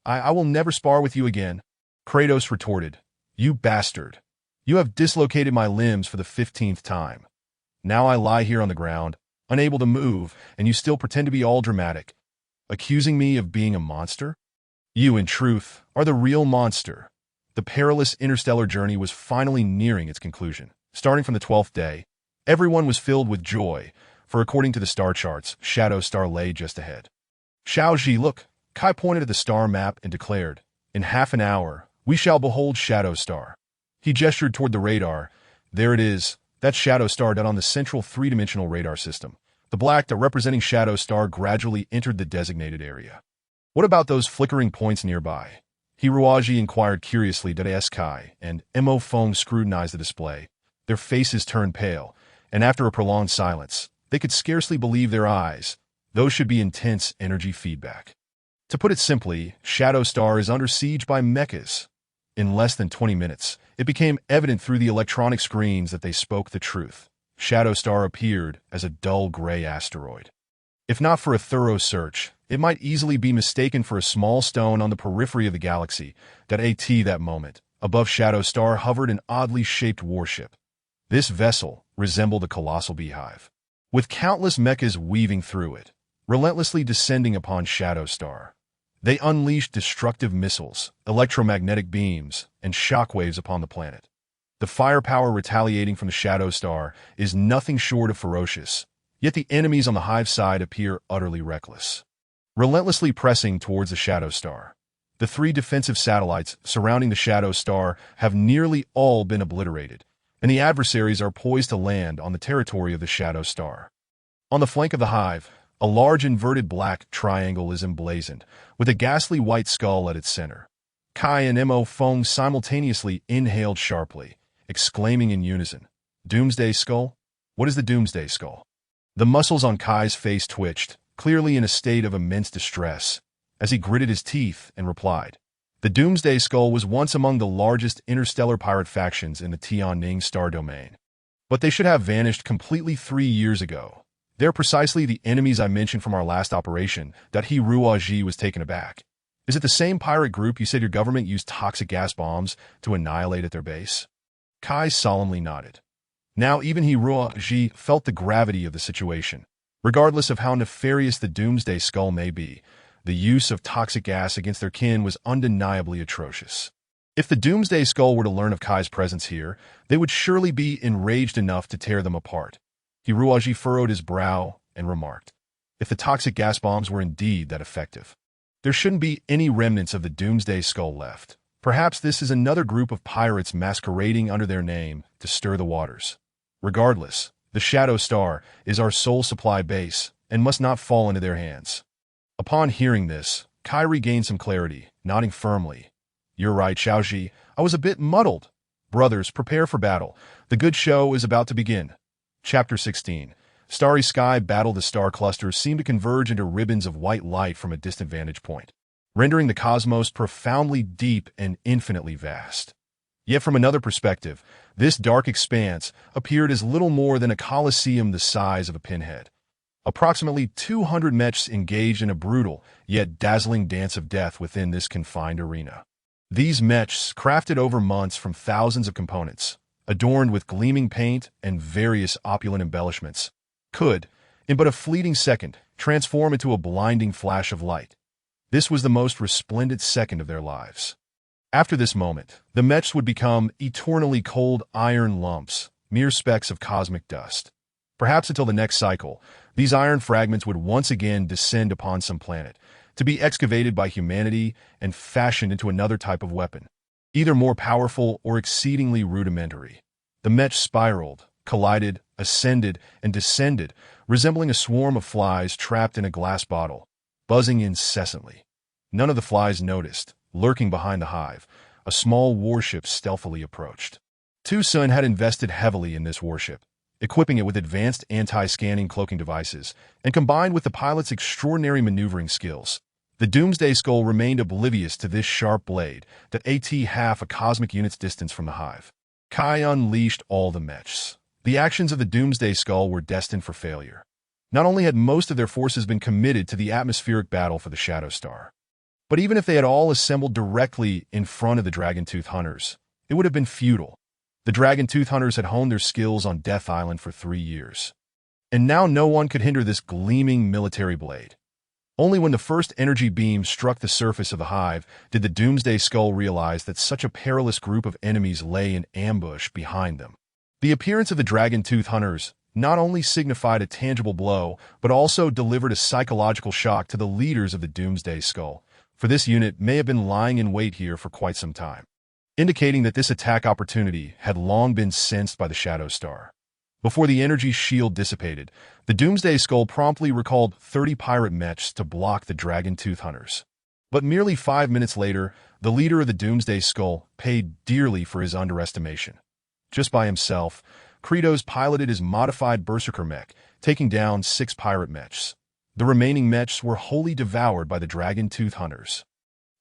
I will never spar with you again. Kratos retorted, You bastard! You have dislocated my limbs for the 15th time. Now I lie here on the ground, unable to move, and you still pretend to be all dramatic, accusing me of being a monster? You, in truth, are the real monster. The perilous interstellar journey was finally nearing its conclusion. Starting from the 12th day, everyone was filled with joy, for according to the star charts, Shadow Star lay just ahead. Xiao Ji, look! Kai pointed at the star map and declared, In half an hour, we shall behold Shadow Star. He gestured toward the radar. There it is. That's Shadow Star done on the central three-dimensional radar system. The black dot representing Shadow Star gradually entered the designated area. What about those flickering points nearby? Hiruaji inquired curiously. Kai and Mo Fong scrutinized the display. Their faces turned pale, and after a prolonged silence, they could scarcely believe their eyes. Those should be intense energy feedback. To put it simply, Shadow Star is under siege by mechas. In less than 20 minutes, it became evident through the electronic screens that they spoke the truth. Shadow Star appeared as a dull gray asteroid. If not for a thorough search, it might easily be mistaken for a small stone on the periphery of the galaxy. That moment, above Shadow Star hovered an oddly shaped warship. This vessel resembled a colossal beehive, with countless mechas weaving through it, relentlessly descending upon Shadow Star. They unleashed destructive missiles, electromagnetic beams, and shockwaves upon the planet. The firepower retaliating from the Shadow Star is nothing short of ferocious, yet the enemies on the Hive side appear utterly reckless. Relentlessly pressing towards the Shadow Star, the 3 defensive satellites surrounding the Shadow Star have nearly all been obliterated, and the adversaries are poised to land on the territory of the Shadow Star. On the flank of the Hive, a large inverted black triangle is emblazoned, with a ghastly white skull at its center. Kai and Mo Fong simultaneously inhaled sharply, exclaiming in unison, Doomsday Skull? What is the Doomsday Skull? The muscles on Kai's face twitched, clearly in a state of immense distress, as he gritted his teeth and replied, The Doomsday Skull was once among the largest interstellar pirate factions in the Tianning star domain. But they should have vanished completely 3 years ago. They're precisely the enemies I mentioned from our last operation. Hiruaji was taken aback. Is it the same pirate group you said your government used toxic gas bombs to annihilate at their base? Kai solemnly nodded. Now even Hiruaji felt the gravity of the situation. Regardless of how nefarious the Doomsday Skull may be, the use of toxic gas against their kin was undeniably atrocious. If the Doomsday Skull were to learn of Kai's presence here, they would surely be enraged enough to tear them apart. Hiruaji furrowed his brow and remarked, If the toxic gas bombs were indeed that effective, there shouldn't be any remnants of the Doomsday Skull left. Perhaps this is another group of pirates masquerading under their name to stir the waters. Regardless, the Shadow Star is our sole supply base and must not fall into their hands. Upon hearing this, Kai regained some clarity, nodding firmly. You're right, Xiaoji. I was a bit muddled. Brothers, prepare for battle. The good show is about to begin. Chapter 16. Starry sky battle. The star clusters seem to converge into ribbons of white light from a distant vantage point, rendering the cosmos profoundly deep and infinitely vast. Yet from another perspective, this dark expanse appeared as little more than a coliseum the size of a pinhead. Approximately 200 mechs engaged in a brutal, yet dazzling dance of death within this confined arena. These mechs, crafted over months from thousands of components, adorned with gleaming paint and various opulent embellishments, could, in but a fleeting second, transform into a blinding flash of light. This was the most resplendent second of their lives. After this moment, the mechs would become eternally cold iron lumps, mere specks of cosmic dust. Perhaps until the next cycle, these iron fragments would once again descend upon some planet, to be excavated by humanity and fashioned into another type of weapon, either more powerful or exceedingly rudimentary. The mech spiraled, collided, ascended, and descended, resembling a swarm of flies trapped in a glass bottle, buzzing incessantly. None of the flies noticed. Lurking behind the hive, a small warship stealthily approached. Sun had invested heavily in this warship, equipping it with advanced anti-scanning cloaking devices, and combined with the pilot's extraordinary maneuvering skills, the Doomsday Skull remained oblivious to this sharp blade that at half a cosmic unit's distance from the hive. Kai unleashed all the mechs. The actions of the Doomsday Skull were destined for failure. Not only had most of their forces been committed to the atmospheric battle for the Shadow Star, but even if they had all assembled directly in front of the Dragon-Tooth Hunters, it would have been futile. The Dragon-Tooth Hunters had honed their skills on Death Island for 3 years. And now no one could hinder this gleaming military blade. Only when the first energy beam struck the surface of the hive did the Doomsday Skull realize that such a perilous group of enemies lay in ambush behind them. The appearance of the Dragon-Tooth Hunters not only signified a tangible blow, but also delivered a psychological shock to the leaders of the Doomsday Skull, for this unit may have been lying in wait here for quite some time, indicating that this attack opportunity had long been sensed by the Shadow Star. Before the energy shield dissipated, the Doomsday Skull promptly recalled 30 pirate mechs to block the Dragon-Tooth Hunters. But merely 5 minutes later, the leader of the Doomsday Skull paid dearly for his underestimation. Just by himself, Kratos piloted his modified Berserker mech, taking down 6 pirate mechs. The remaining mechs were wholly devoured by the Dragon-Tooth Hunters.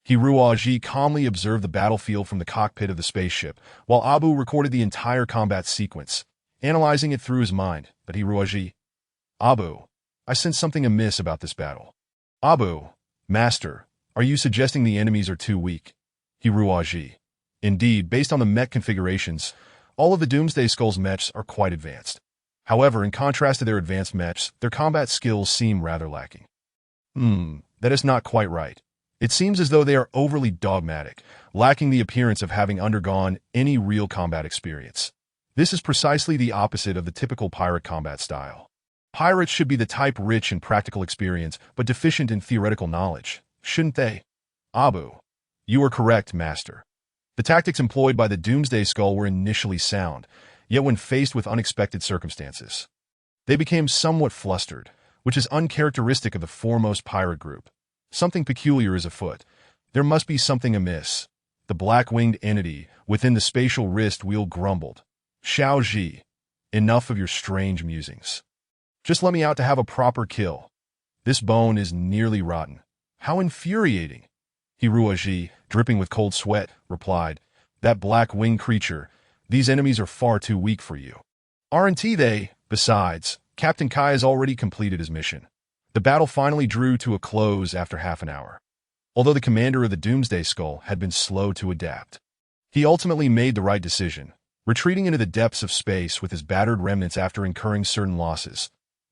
Hiruaji calmly observed the battlefield from the cockpit of the spaceship, while Abu recorded the entire combat sequence, analyzing it through his mind. But Hiruaji, Abu, I sense something amiss about this battle. Abu, Master, are you suggesting the enemies are too weak? Hiruaji, indeed, based on the mech configurations, all of the Doomsday Skull's mechs are quite advanced. However, in contrast to their advanced mechs, their combat skills seem rather lacking. That is not quite right. It seems as though they are overly dogmatic, lacking the appearance of having undergone any real combat experience. This is precisely the opposite of the typical pirate combat style. Pirates should be the type rich in practical experience, but deficient in theoretical knowledge, shouldn't they? Abu, you are correct, Master. The tactics employed by the Doomsday Skull were initially sound, yet when faced with unexpected circumstances, they became somewhat flustered, which is uncharacteristic of the foremost pirate group. Something peculiar is afoot. There must be something amiss. The black-winged entity within the spatial wrist wheel grumbled. Xiao Ji, enough of your strange musings. Just let me out to have a proper kill. This bone is nearly rotten. How infuriating! Hiruaji, dripping with cold sweat, replied, That black-winged creature, these enemies are far too weak for you. Aren't they? Besides, Captain Kai has already completed his mission. The battle finally drew to a close after half an hour. Although the commander of the Doomsday Skull had been slow to adapt, he ultimately made the right decision, retreating into the depths of space with his battered remnants after incurring certain losses.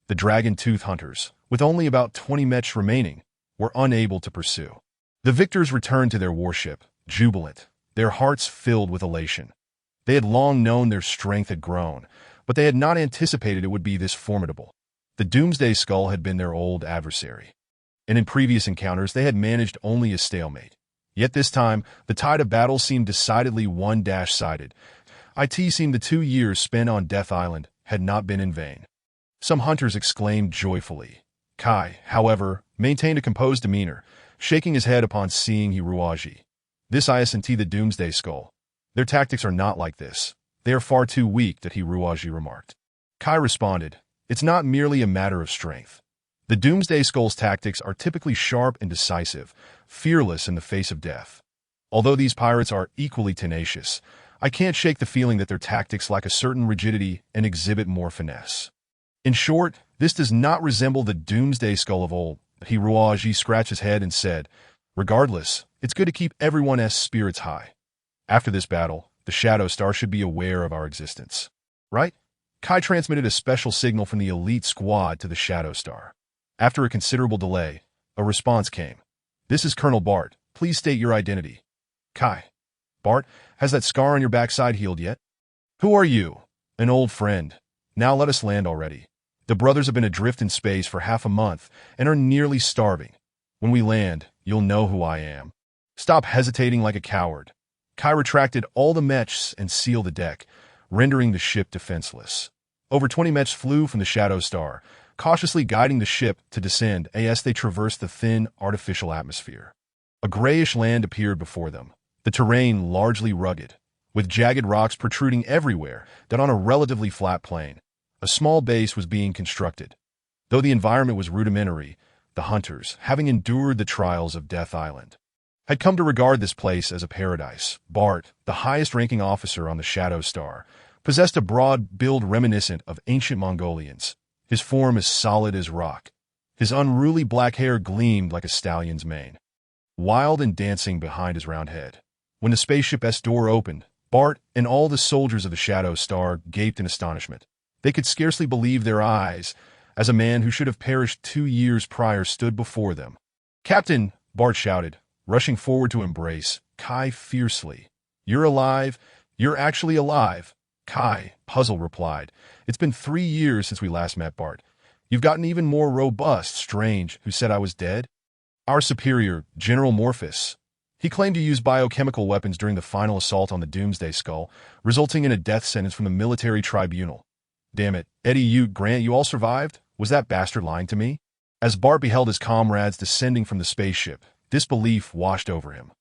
The Dragon-Tooth Hunters, with only about 20 mechs remaining, were unable to pursue. The victors returned to their warship, jubilant, their hearts filled with elation. They had long known their strength had grown, but they had not anticipated it would be this formidable. The Doomsday Skull had been their old adversary, and in previous encounters they had managed only a stalemate. Yet this time, the tide of battle seemed decidedly one-sided. It seemed the 2 years spent on Death Island had not been in vain. Some hunters exclaimed joyfully. Kai, however, maintained a composed demeanor, shaking his head upon seeing Hiruaji. This isn't the Doomsday Skull. Their tactics are not like this. They are far too weak, that Hiruaji remarked. Kai responded, it's not merely a matter of strength. The Doomsday Skull's tactics are typically sharp and decisive, fearless in the face of death. Although these pirates are equally tenacious, I can't shake the feeling that their tactics lack a certain rigidity and exhibit more finesse. In short, this does not resemble the Doomsday Skull of old. Hiruaji scratched his head and said, regardless, it's good to keep everyone's spirits high. After this battle, the Shadow Star should be aware of our existence. Right? Kai transmitted a special signal from the elite squad to the Shadow Star. After a considerable delay, a response came. This is Colonel Bart. Please state your identity. Kai. Bart, has that scar on your backside healed yet? Who are you? An old friend. Now let us land already. The brothers have been adrift in space for half a month and are nearly starving. When we land, you'll know who I am. Stop hesitating like a coward. Kai retracted all the mechs and sealed the deck, rendering the ship defenseless. Over 20 mechs flew from the Shadow Star, cautiously guiding the ship to descend as they traversed the thin, artificial atmosphere. A grayish land appeared before them, the terrain largely rugged, with jagged rocks protruding everywhere that on a relatively flat plain. A small base was being constructed. Though the environment was rudimentary, the hunters, having endured the trials of Death Island, had come to regard this place as a paradise. Bart, the highest-ranking officer on the Shadow Star, possessed a broad build reminiscent of ancient Mongolians, his form as solid as rock. His unruly black hair gleamed like a stallion's mane, wild and dancing behind his round head. When the spaceship's door opened, Bart and all the soldiers of the Shadow Star gaped in astonishment. They could scarcely believe their eyes, as a man who should have perished 2 years prior stood before them. Captain, Bart shouted, rushing forward to embrace Kai fiercely. You're alive. You're actually alive. Kai, puzzled, replied. It's been 3 years since we last met, Bart. You've gotten even more robust. Strange, who said I was dead? Our superior, General Morphus. He claimed to use biochemical weapons during the final assault on the Doomsday Skull, resulting in a death sentence from the military tribunal. Damn it, Eddie, Grant, you all survived? Was that bastard lying to me? As Bart beheld his comrades descending from the spaceship, disbelief washed over him.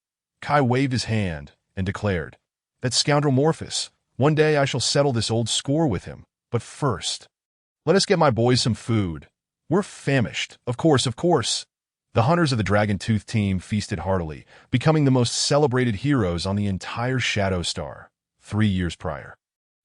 Kai waved his hand and declared, that scoundrel Morphus. One day I shall settle this old score with him. But first, let us get my boys some food. We're famished. Of course. The hunters of the Dragon Tooth team feasted heartily, becoming the most celebrated heroes on the entire Shadow Star 3 years prior.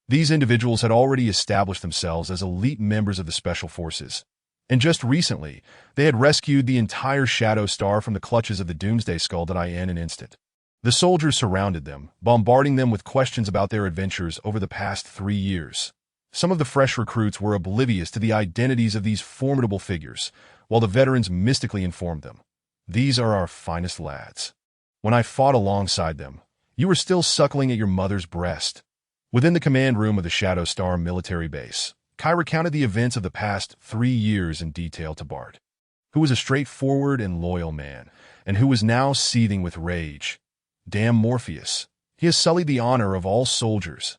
These individuals had already established themselves as elite members of the Special Forces, and just recently, they had rescued the entire Shadow Star from the clutches of the Doomsday Skull in an instant. The soldiers surrounded them, bombarding them with questions about their adventures over the past 3 years. Some of the fresh recruits were oblivious to the identities of these formidable figures, while the veterans mystically informed them. These are our finest lads. When I fought alongside them, you were still suckling at your mother's breast. Within the command room of the Shadow Star military base, Kai recounted the events of the past 3 years in detail to Bart, who was a straightforward and loyal man, and who was now seething with rage. Damn Morpheus. He has sullied the honor of all soldiers.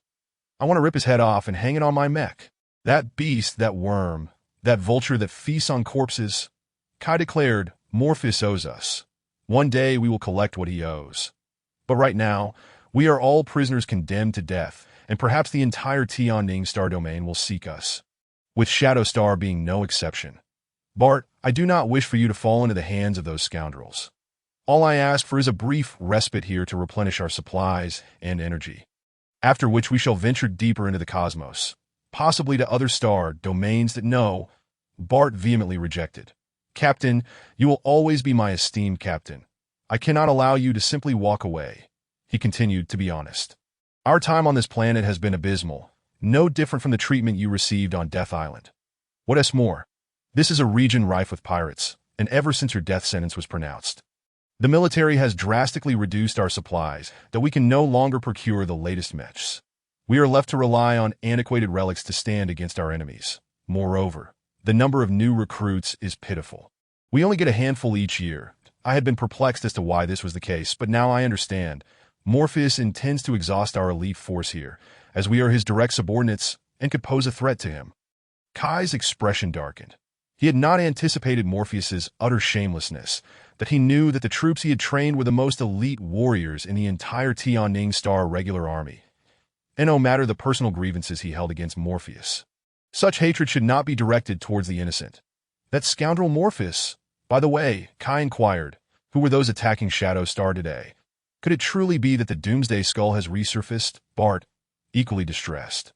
I want to rip his head off and hang it on my mech. That beast, that worm, that vulture that feasts on corpses. Kai declared, Morpheus owes us. One day we will collect what he owes. But right now, we are all prisoners condemned to death, and perhaps the entire Tianning Star domain will seek us, with Shadow Star being no exception. Bart, I do not wish for you to fall into the hands of those scoundrels. All I ask for is a brief respite here to replenish our supplies and energy, after which we shall venture deeper into the cosmos, possibly to other star domains that no, Bart vehemently rejected. Captain, you will always be my esteemed captain. I cannot allow you to simply walk away. He continued, to be honest. Our time on this planet has been abysmal, no different from the treatment you received on Death Island. What's more, this is a region rife with pirates, and ever since your death sentence was pronounced, the military has drastically reduced our supplies that we can no longer procure the latest mechs. We are left to rely on antiquated relics to stand against our enemies. Moreover, the number of new recruits is pitiful. We only get a handful each year, I had been perplexed as to why this was the case, but now I understand. Morpheus intends to exhaust our elite force here, as we are his direct subordinates and could pose a threat to him. Kai's expression darkened. He had not anticipated Morpheus's utter shamelessness, that he knew that the troops he had trained were the most elite warriors in the entire Tianning Star regular army. And no matter the personal grievances he held against Morpheus, such hatred should not be directed towards the innocent. That scoundrel Morpheus. By the way, Kai inquired, who were those attacking Shadow Star today? Could it truly be that the Doomsday Skull has resurfaced? Bart, equally distressed,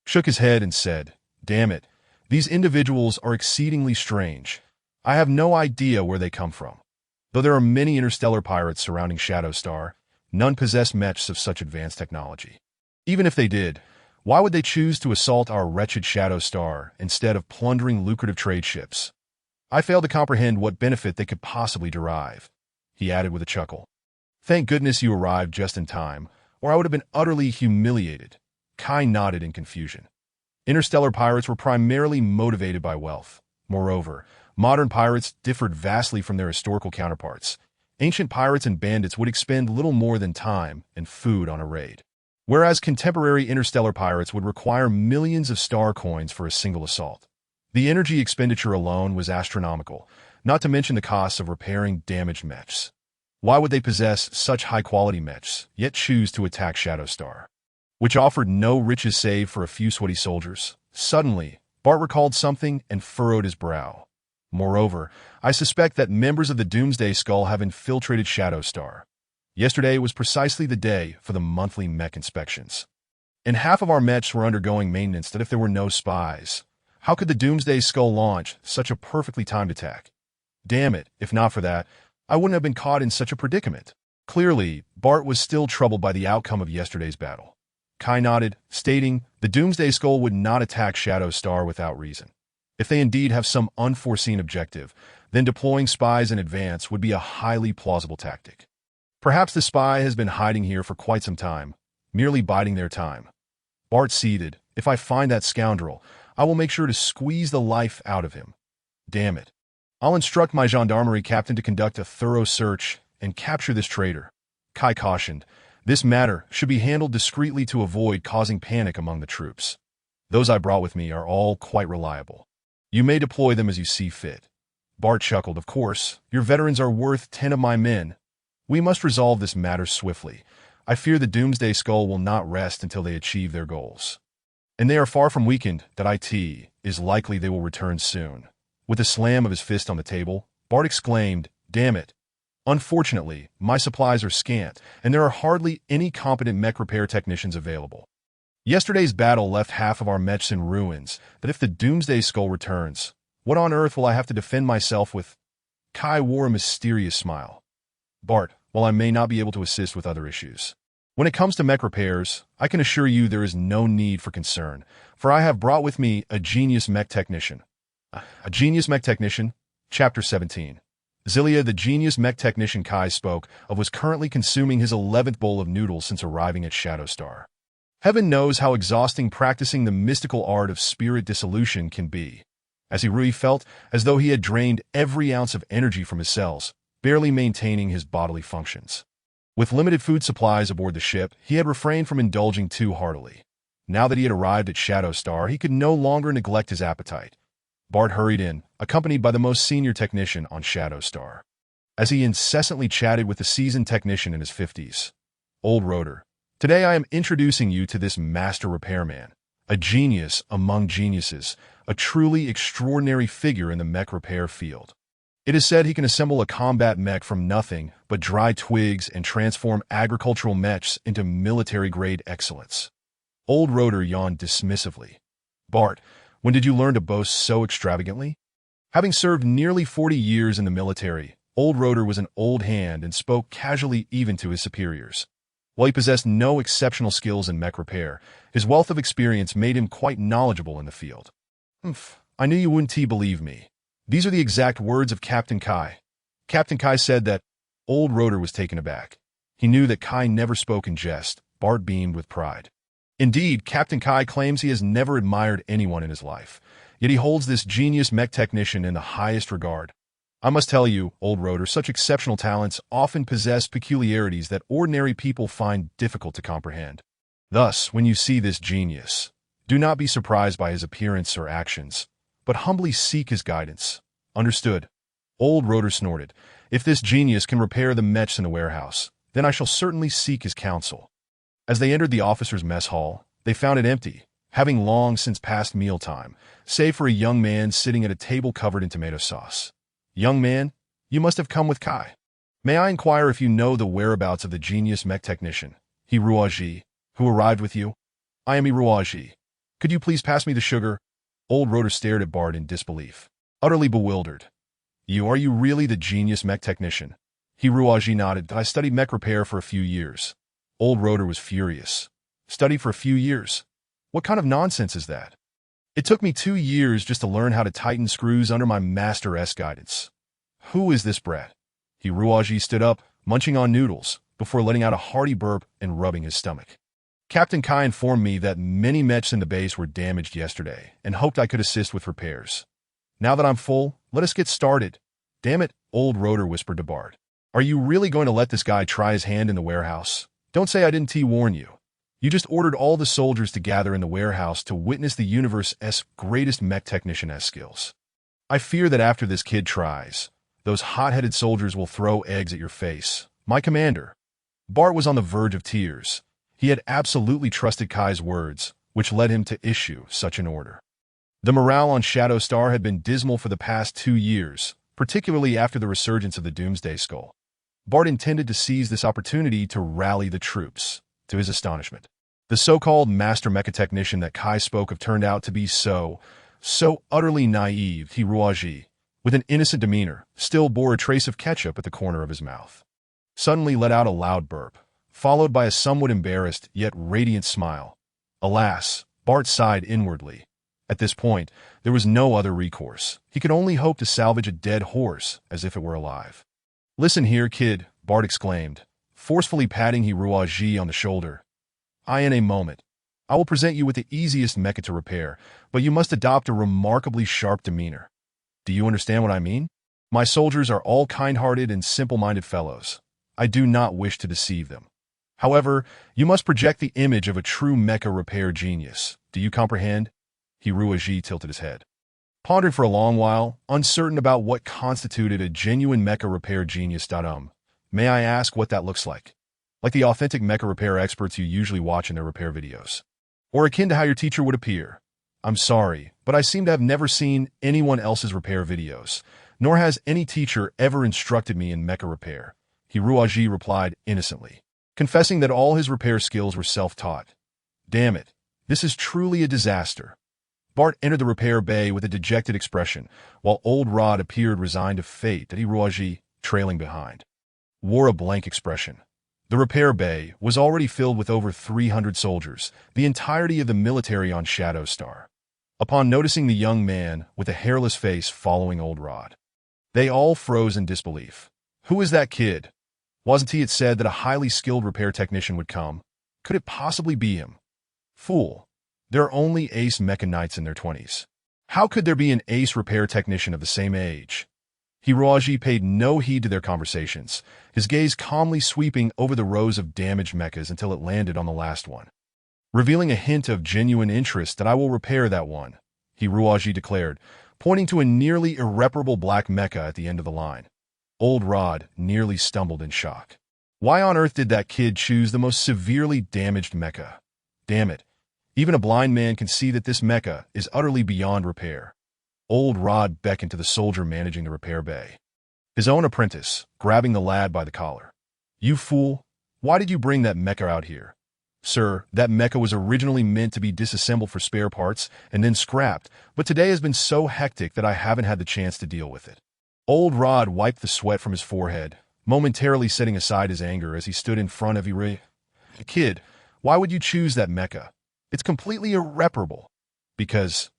shook his head and said, "Damn it, these individuals are exceedingly strange. I have no idea where they come from. Though there are many interstellar pirates surrounding Shadow Star, none possess mechs of such advanced technology. Even if they did, why would they choose to assault our wretched Shadow Star instead of plundering lucrative trade ships? I fail to comprehend what benefit they could possibly derive," he added with a chuckle. "Thank goodness you arrived just in time, or I would have been utterly humiliated." Kai nodded in confusion. Interstellar pirates were primarily motivated by wealth. Moreover, modern pirates differed vastly from their historical counterparts. Ancient pirates and bandits would expend little more than time and food on a raid, whereas contemporary interstellar pirates would require millions of star coins for a single assault. The energy expenditure alone was astronomical, not to mention the costs of repairing damaged mechs. Why would they possess such high-quality mechs, yet choose to attack Shadow Star, which offered no riches save for a few sweaty soldiers? Suddenly, Bart recalled something and furrowed his brow. Moreover, I suspect that members of the Doomsday Skull have infiltrated Shadow Star. Yesterday was precisely the day for the monthly mech inspections, and half of our mechs were undergoing maintenance. That if there were no spies, how could the Doomsday Skull launch such a perfectly timed attack? Damn it, if not for that, I wouldn't have been caught in such a predicament. Clearly, Bart was still troubled by the outcome of yesterday's battle. Kai nodded, stating the Doomsday Skull would not attack Shadow Star without reason. If they indeed have some unforeseen objective, then deploying spies in advance would be a highly plausible tactic. Perhaps the spy has been hiding here for quite some time, merely biding their time. Bart seethed. If I find that scoundrel, I will make sure to squeeze the life out of him. Damn it. I'll instruct my gendarmerie captain to conduct a thorough search and capture this traitor. Kai cautioned, this matter should be handled discreetly to avoid causing panic among the troops. Those I brought with me are all quite reliable. You may deploy them as you see fit. Bart chuckled. Of course, your veterans are worth 10 of my men. We must resolve this matter swiftly. I fear the Doomsday Skull will not rest until they achieve their goals. And they are far from weakened. That it is likely they will return soon. With a slam of his fist on the table, Bart exclaimed, "Damn it. Unfortunately, my supplies are scant, and there are hardly any competent mech repair technicians available. Yesterday's battle left half of our mechs in ruins. That if the Doomsday Skull returns, what on earth will I have to defend myself with?" Kai wore a mysterious smile. "Bart, while I may not be able to assist with other issues, when it comes to mech repairs, I can assure you there is no need for concern, for I have brought with me a genius mech technician." A genius mech technician? Chapter 17. Zilia, the genius mech technician Kai spoke of, was currently consuming his 11th bowl of noodles since arriving at Shadow Star. Heaven knows how exhausting practicing the mystical art of spirit dissolution can be, as he really felt as though he had drained every ounce of energy from his cells, barely maintaining his bodily functions. With limited food supplies aboard the ship, he had refrained from indulging too heartily. Now that he had arrived at Shadow Star, he could no longer neglect his appetite. Bart hurried in, accompanied by the most senior technician on Shadow Star, as he incessantly chatted with the seasoned technician in his 50s. "Old Rotor, today I am introducing you to this master repairman, a genius among geniuses, a truly extraordinary figure in the mech repair field. It is said he can assemble a combat mech from nothing but dry twigs and transform agricultural mechs into military-grade excellence." Old Rotor yawned dismissively. "Bart, when did you learn to boast so extravagantly?" Having served nearly 40 years in the military, Old Rotor was an old hand and spoke casually even to his superiors. While he possessed no exceptional skills in mech repair, his wealth of experience made him quite knowledgeable in the field. "I knew you wouldn't believe me. These are the exact words of Captain Kai. Captain Kai said that." Old Rotor was taken aback. He knew that Kai never spoke in jest. Bart beamed with pride. Indeed, Captain Kai claims he has never admired anyone in his life, yet he holds this genius mech technician in the highest regard. I must tell you, old rotor, such exceptional talents often possess peculiarities that ordinary people find difficult to comprehend. Thus, when you see this genius, do not be surprised by his appearance or actions, but humbly seek his guidance. Understood? Old rotor snorted. If this genius can repair the mechs in the warehouse, then I shall certainly seek his counsel. As they entered the officers' mess hall, they found it empty, having long since passed mealtime, save for a young man sitting at a table covered in tomato sauce. Young man, you must have come with Kai. May I inquire if you know the whereabouts of the genius mech technician, Hiruaji, who arrived with you? I am Hiruaji. Could you please pass me the sugar? Old rotor stared at Bart in disbelief, utterly bewildered. Are you really the genius mech technician? Hiruaji nodded. I studied mech repair for a few years. Old rotor was furious. Studied for a few years? What kind of nonsense is that? It took me 2 years just to learn how to tighten screws under my master's guidance. Who is this brat? Hiruaji stood up, munching on noodles, before letting out a hearty burp and rubbing his stomach. Captain Kai informed me that many mechs in the base were damaged yesterday and hoped I could assist with repairs. Now that I'm full, let us get started. Damn it, old rotor whispered to Bart. Are you really going to let this guy try his hand in the warehouse? Don't say I didn't warn you. You just ordered all the soldiers to gather in the warehouse to witness the universe's greatest mech technician's skills. I fear that after this kid tries, those hot-headed soldiers will throw eggs at your face. My commander. Bart was on the verge of tears. He had absolutely trusted Kai's words, which led him to issue such an order. The morale on Shadow Star had been dismal for the past 2 years, particularly after the resurgence of the Doomsday Skull. Bart intended to seize this opportunity to rally the troops. To his astonishment, the so-called master mecha technician that Kai spoke of turned out to be so utterly naive. Hiruaji, with an innocent demeanor, still bore a trace of ketchup at the corner of his mouth. Suddenly let out a loud burp, followed by a somewhat embarrassed yet radiant smile. Alas, Bart sighed inwardly. At this point, there was no other recourse. He could only hope to salvage a dead horse as if it were alive. Listen here, kid, Bart exclaimed, forcefully patting Hiruaji on the shoulder. In a moment. I will present you with the easiest mecha to repair, but you must adopt a remarkably sharp demeanor. Do you understand what I mean? My soldiers are all kind-hearted and simple-minded fellows. I do not wish to deceive them. However, you must project the image of a true mecha repair genius. Do you comprehend? Hiruaji tilted his head. Pondered for a long while, uncertain about what constituted a genuine mecha repair genius. May I ask what that looks like? Like the authentic mecha repair experts you usually watch in their repair videos. Or akin to how your teacher would appear. I'm sorry, but I seem to have never seen anyone else's repair videos, nor has any teacher ever instructed me in mecha repair. Hiruaji replied innocently, confessing that all his repair skills were self-taught. Damn it, this is truly a disaster. Bart entered the repair bay with a dejected expression, while old Rod appeared resigned to fate, Hiruaji, trailing behind, wore a blank expression. The repair bay was already filled with over 300 soldiers, the entirety of the military on Shadow Star. Upon noticing the young man with a hairless face following old Rod, they all froze in disbelief. Who is that kid? Wasn't it said that a highly skilled repair technician would come? Could it possibly be him? Fool. There are only ace mecha knights in their 20s. How could there be an ace repair technician of the same age? Hiruaji paid no heed to their conversations, his gaze calmly sweeping over the rows of damaged mechas until it landed on the last one. Revealing a hint of genuine interest that I will repair that one, Hiruaji declared, pointing to a nearly irreparable black mecha at the end of the line. Old Rod nearly stumbled in shock. Why on earth did that kid choose the most severely damaged mecha? Damn it. Even a blind man can see that this mecha is utterly beyond repair. Old Rod beckoned to the soldier managing the repair bay, his own apprentice, grabbing the lad by the collar. You fool! Why did you bring that mecha out here? Sir, that mecha was originally meant to be disassembled for spare parts and then scrapped, but today has been so hectic that I haven't had the chance to deal with it. Old Rod wiped the sweat from his forehead, momentarily setting aside his anger as he stood in front of Kid, why would you choose that mecha? It's completely irreparable. Because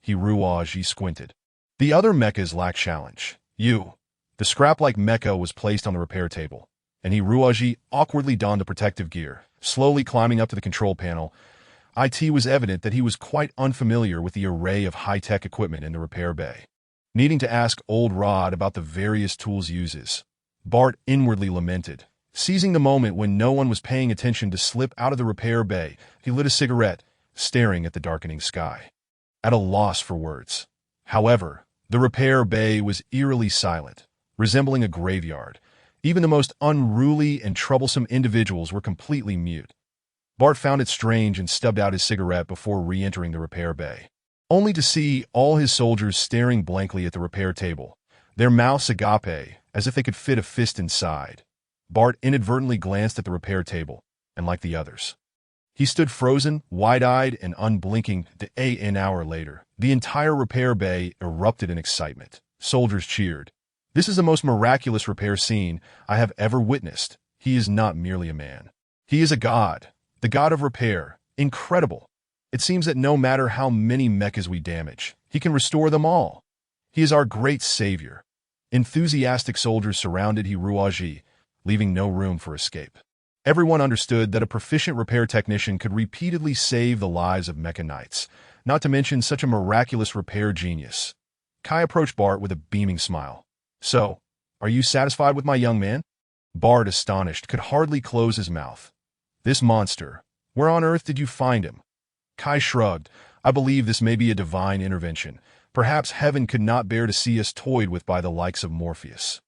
Hiruaji squinted. The other mechas lack challenge. The scrap-like mecha was placed on the repair table, and Hiruaji awkwardly donned the protective gear, slowly climbing up to the control panel. It was evident that he was quite unfamiliar with the array of high-tech equipment in the repair bay. needing to ask old Rod about the various tools uses. Bart inwardly lamented. Seizing the moment when no one was paying attention to slip out of the repair bay, he lit a cigarette, staring at the darkening sky. At a loss for words. However, the repair bay was eerily silent, resembling a graveyard. Even the most unruly and troublesome individuals were completely mute. Bart found it strange and stubbed out his cigarette before re-entering the repair bay, only to see all his soldiers staring blankly at the repair table, their mouths agape, as if they could fit a fist inside. Bart inadvertently glanced at the repair table, and like the others, he stood frozen, wide-eyed, and unblinking. An hour later, the entire repair bay erupted in excitement. Soldiers cheered. This is the most miraculous repair scene I have ever witnessed. He is not merely a man. He is a god, the god of repair. Incredible. It seems that no matter how many mechas we damage, he can restore them all. He is our great savior. Enthusiastic soldiers surrounded Hiruaji, leaving no room for escape. Everyone understood that a proficient repair technician could repeatedly save the lives of Mecha Knights, not to mention such a miraculous repair genius. Kai approached Bart with a beaming smile. So, are you satisfied with my young man? Bart, astonished, could hardly close his mouth. This monster, where on earth did you find him? Kai shrugged. I believe this may be a divine intervention. Perhaps heaven could not bear to see us toyed with by the likes of Morpheus.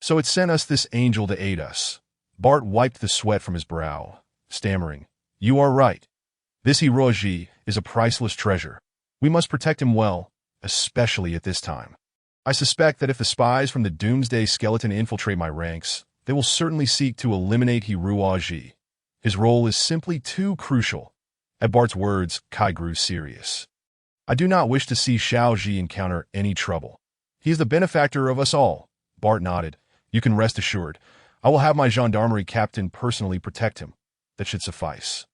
So it sent us this angel to aid us. Bart wiped the sweat from his brow, stammering, You are right. This Hiroji is a priceless treasure. We must protect him well, especially at this time. I suspect that if the spies from the Doomsday Skeleton infiltrate my ranks, they will certainly seek to eliminate Hiruaji. His role is simply too crucial. At Bart's words, Kai grew serious. I do not wish to see Xiaoji encounter any trouble. He is the benefactor of us all. Bart nodded. You can rest assured. I will have my gendarmerie captain personally protect him. That should suffice.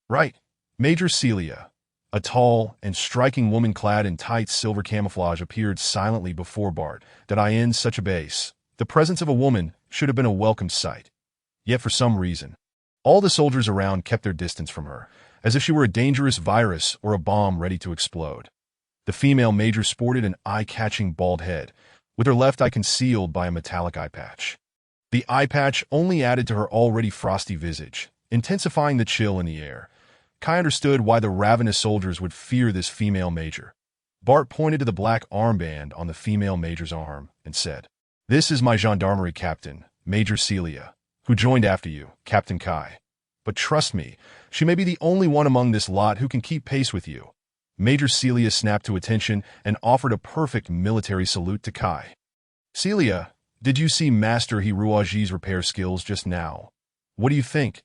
Right. Major Celia, a tall and striking woman clad in tight silver camouflage, appeared silently before Bart. Did I end such a base? The presence of a woman should have been a welcome sight. Yet for some reason, all the soldiers around kept their distance from her, as if she were a dangerous virus or a bomb ready to explode. The female major sported an eye-catching bald head, with her left eye concealed by a metallic eye patch. The eye patch only added to her already frosty visage, intensifying the chill in the air. Kai understood why the ravenous soldiers would fear this female major. Bart pointed to the black armband on the female major's arm and said, This is my gendarmerie captain, Major Celia, who joined after you, Captain Kai. But trust me, she may be the only one among this lot who can keep pace with you. Major Celia snapped to attention and offered a perfect military salute to Kai. Celia, did you see Master Hiruaji's repair skills just now? What do you think?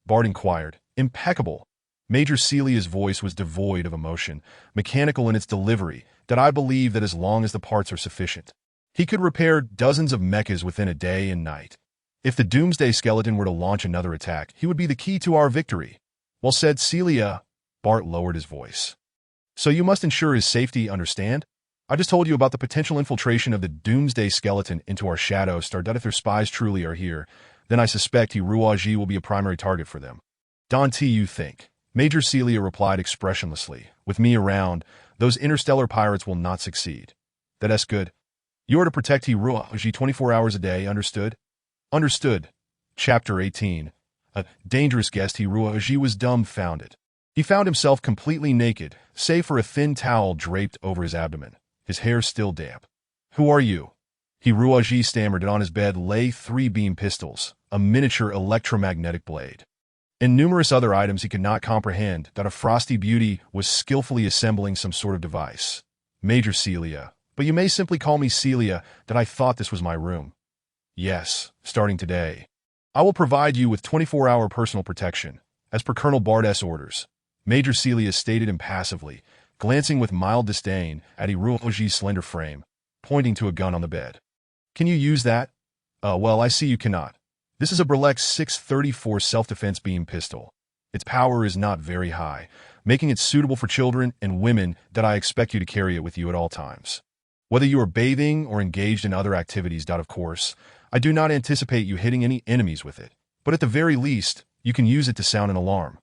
Bart inquired. Impeccable. Major Celia's voice was devoid of emotion, mechanical in its delivery, that I believe that as long as the parts are sufficient, he could repair dozens of mechas within a day and night. If the Doomsday Skeleton were to launch another attack, he would be the key to our victory. Well said, Celia. Bart lowered his voice. So you must ensure his safety, understand? I just told you about the potential infiltration of the Doomsday Skeleton into our Shadow Star. If their spies truly are here, then I suspect Hiruaji will be a primary target for them. Don't you think? Major Celia replied expressionlessly. With me around, those interstellar pirates will not succeed. That's good. You are to protect Hiruaji 24 hours a day, understood? Understood. Chapter 18. A dangerous guest. Hiruaji was dumbfounded. He found himself completely naked, save for a thin towel draped over his abdomen, his hair still damp. Who are you? Hiruaji stammered, and on his bed lay 3 beam pistols, a miniature electromagnetic blade, and numerous other items he could not comprehend. That a frosty beauty was skillfully assembling some sort of device. Major Celia, but you may simply call me Celia, that I thought this was my room. Yes, starting today. I will provide you with 24-hour personal protection, as per Colonel Bart's orders. Major Celia stated impassively, glancing with mild disdain at Hiruaji's slender frame, pointing to a gun on the bed. Can you use that? Well, I see you cannot. This is a Berlex 634 self-defense beam pistol. Its power is not very high, making it suitable for children and women. That I expect you to carry it with you at all times. Whether you are bathing or engaged in other activities. Of course, I do not anticipate you hitting any enemies with it, but at the very least, you can use it to sound an alarm.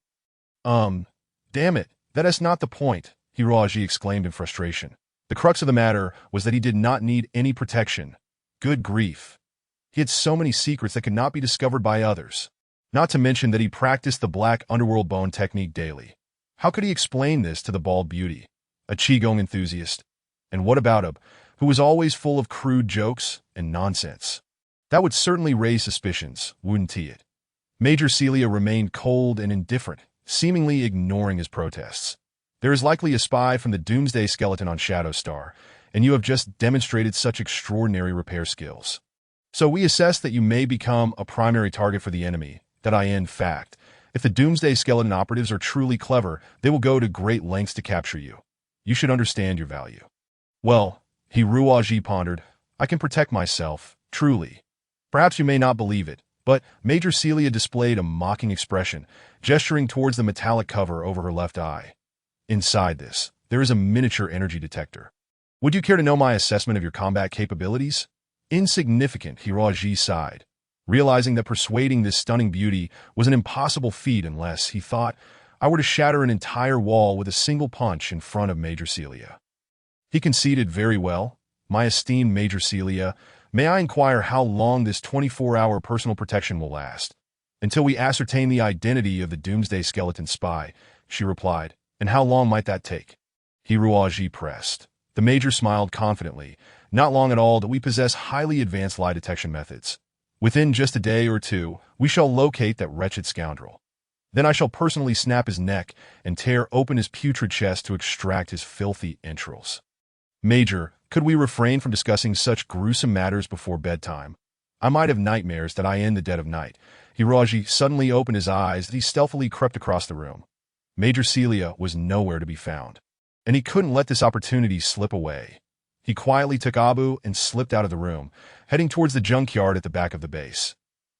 Damn it, that is not the point, Hiruaji exclaimed in frustration. The crux of the matter was that he did not need any protection. Good grief. He had so many secrets that could not be discovered by others. Not to mention that he practiced the black underworld bone technique daily. How could he explain this to the bald beauty, a Qigong enthusiast? And what about him, who was always full of crude jokes and nonsense? That would certainly raise suspicions, wouldn't it? Major Celia remained cold and indifferent, seemingly ignoring his protests. There is likely a spy from the Doomsday Skeleton on Shadow Star, and you have just demonstrated such extraordinary repair skills. So we assess that you may become a primary target for the enemy, that in fact, if the Doomsday Skeleton operatives are truly clever, they will go to great lengths to capture you. You should understand your value. Well, Hiruaji pondered, I can protect myself, truly. Perhaps you may not believe it, but Major Celia displayed a mocking expression, gesturing towards the metallic cover over her left eye. Inside this, there is a miniature energy detector. Would you care to know my assessment of your combat capabilities? Insignificant, Hiruaji sighed, realizing that persuading this stunning beauty was an impossible feat unless, he thought, I were to shatter an entire wall with a single punch in front of Major Celia. He conceded, very well, my esteemed Major Celia, may I inquire how long this 24-hour personal protection will last? Until we ascertain the identity of the Doomsday Skeleton spy, she replied. And how long might that take? Hiruaji pressed. The Major smiled confidently. Not long at all, that we possess highly advanced lie detection methods. Within just a day or two, we shall locate that wretched scoundrel. Then I shall personally snap his neck and tear open his putrid chest to extract his filthy entrails. Major, could we refrain from discussing such gruesome matters before bedtime? I might have nightmares that in the dead of night. Hiruaji suddenly opened his eyes as he stealthily crept across the room. Major Celia was nowhere to be found, and he couldn't let this opportunity slip away. He quietly took Abu and slipped out of the room, heading towards the junkyard at the back of the base.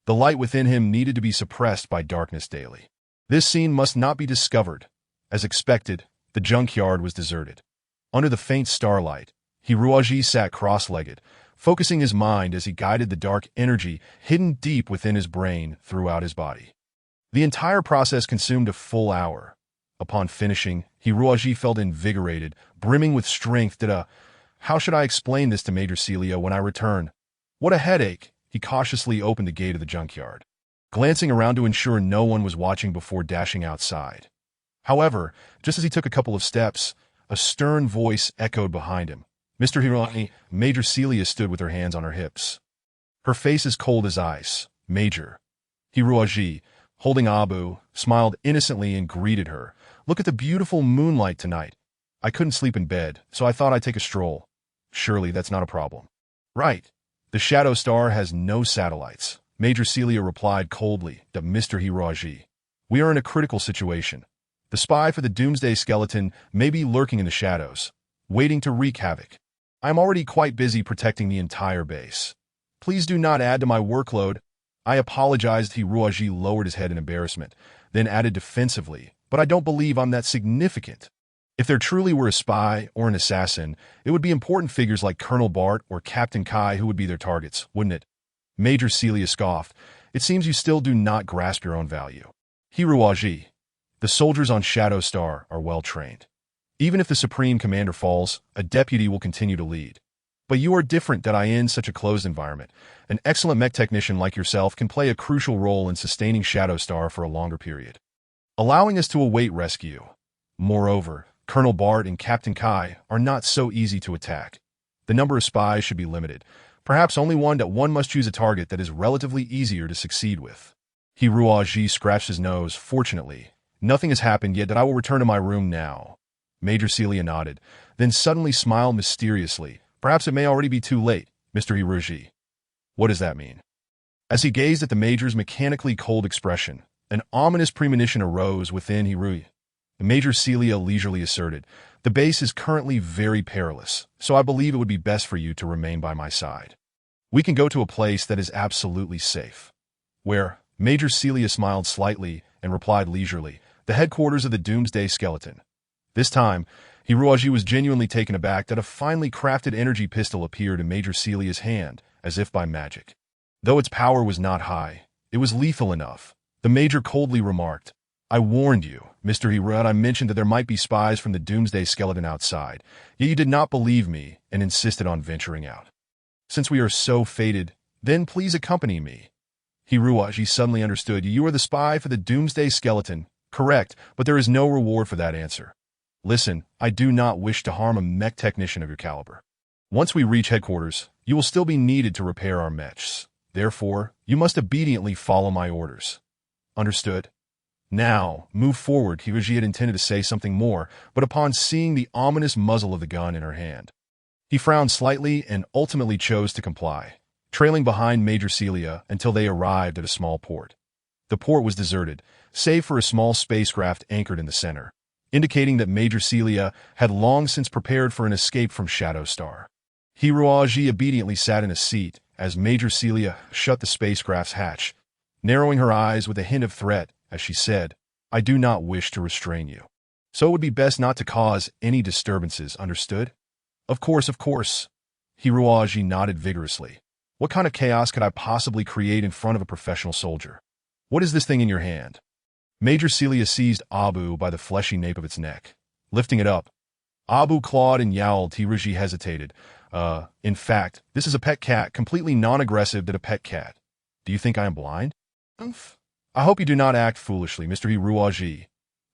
The light within him needed to be suppressed by darkness daily. This scene must not be discovered. As expected, the junkyard was deserted. Under the faint starlight, Hiruaji sat cross-legged, focusing his mind as he guided the dark energy hidden deep within his brain throughout his body. The entire process consumed a full hour. Upon finishing, Hiruaji felt invigorated, brimming with strength. How should I explain this to Major Celia when I return? What a headache! He cautiously opened the gate of the junkyard, glancing around to ensure no one was watching before dashing outside. However, just as he took a couple of steps, a stern voice echoed behind him. Mr. Hiruaji, Major Celia stood with her hands on her hips. Her face as cold as ice. Major. Hiruaji, holding Abu, smiled innocently and greeted her. Look at the beautiful moonlight tonight. I couldn't sleep in bed, so I thought I'd take a stroll. Surely that's not a problem. Right. The Shadow Star has no satellites. Major Celia replied coldly to Mr. Hiruaji. We are in a critical situation. The spy for the Doomsday Skeleton may be lurking in the shadows, waiting to wreak havoc. I am already quite busy protecting the entire base. Please do not add to my workload. I apologized. Hiruaji lowered his head in embarrassment, then added defensively, but I don't believe I'm that significant. If there truly were a spy or an assassin, it would be important figures like Colonel Bart or Captain Kai who would be their targets, wouldn't it? Major Celia scoffed. It seems you still do not grasp your own value. Hiruaji, the soldiers on Shadow Star are well trained. Even if the Supreme Commander falls, a deputy will continue to lead. But you are different in such a closed environment. An excellent mech technician like yourself can play a crucial role in sustaining Shadow Star for a longer period, allowing us to await rescue. Moreover, Colonel Bart and Captain Kai are not so easy to attack. The number of spies should be limited, perhaps only one must choose a target that is relatively easier to succeed with. Hiruaji scratched his nose. Fortunately, nothing has happened yet. I will return to my room now. Major Celia nodded, then suddenly smiled mysteriously. Perhaps it may already be too late, Mr. Hiruaji. What does that mean? As he gazed at the Major's mechanically cold expression, an ominous premonition arose within Hiruaji. Major Celia leisurely asserted, the base is currently very perilous, so I believe it would be best for you to remain by my side. We can go to a place that is absolutely safe. Where? Major Celia smiled slightly and replied leisurely, the headquarters of the Doomsday Skeleton. This time, Hiruaji was genuinely taken aback that a finely crafted energy pistol appeared in Major Celia's hand, as if by magic. Though its power was not high, it was lethal enough. The Major coldly remarked, I warned you, Mr. Herod, I mentioned that there might be spies from the Doomsday Skeleton outside, yet you did not believe me and insisted on venturing out. Since we are so fated, then please accompany me. Hiruaji suddenly understood. You are the spy for the Doomsday Skeleton. Correct, but there is no reward for that answer. Listen, I do not wish to harm a mech technician of your caliber. Once we reach headquarters, you will still be needed to repair our mechs. Therefore, you must obediently follow my orders. Understood? Now, move forward. Hiruaji had intended to say something more, but upon seeing the ominous muzzle of the gun in her hand, he frowned slightly and ultimately chose to comply, trailing behind Major Celia until they arrived at a small port. The port was deserted, save for a small spacecraft anchored in the center, indicating that Major Celia had long since prepared for an escape from Shadow Star. Hiruaji obediently sat in a seat as Major Celia shut the spacecraft's hatch, narrowing her eyes with a hint of threat as she said, I do not wish to restrain you. So it would be best not to cause any disturbances, understood? Of course, of course. Hiruaji nodded vigorously. What kind of chaos could I possibly create in front of a professional soldier? What is this thing in your hand? Major Celia seized Abu by the fleshy nape of its neck, lifting it up. Abu clawed and yowled. Hiruaji hesitated. In fact, this is a pet cat, completely non-aggressive than a pet cat. Do you think I am blind? I hope you do not act foolishly, Mr. Hiruaji.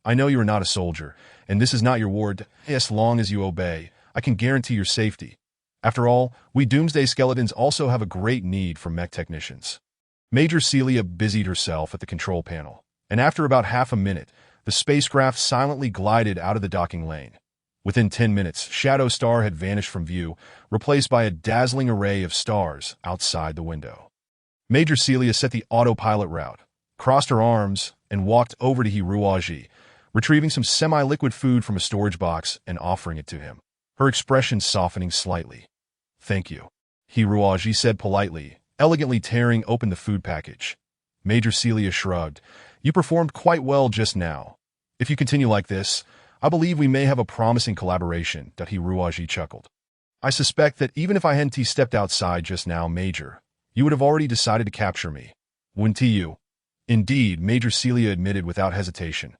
I know you are not a soldier, and this is not your ward. As long as you obey, I can guarantee your safety. After all, we Doomsday Skeletons also have a great need for mech technicians. Major Celia busied herself at the control panel, and after about half a minute, the spacecraft silently glided out of the docking lane. Within 10 minutes, Shadow Star had vanished from view, replaced by a dazzling array of stars outside the window. Major Celia set the autopilot route, crossed her arms, and walked over to Hiruaji, retrieving some semi-liquid food from a storage box and offering it to him, her expression softening slightly. Thank you, Hiruaji said politely, elegantly tearing open the food package. Major Celia shrugged. You performed quite well just now. If you continue like this, I believe we may have a promising collaboration, Hiruaji chuckled. I suspect that even if I hadn't stepped outside just now, Major, you would have already decided to capture me. Wouldn't you? Indeed, Major Celia admitted without hesitation.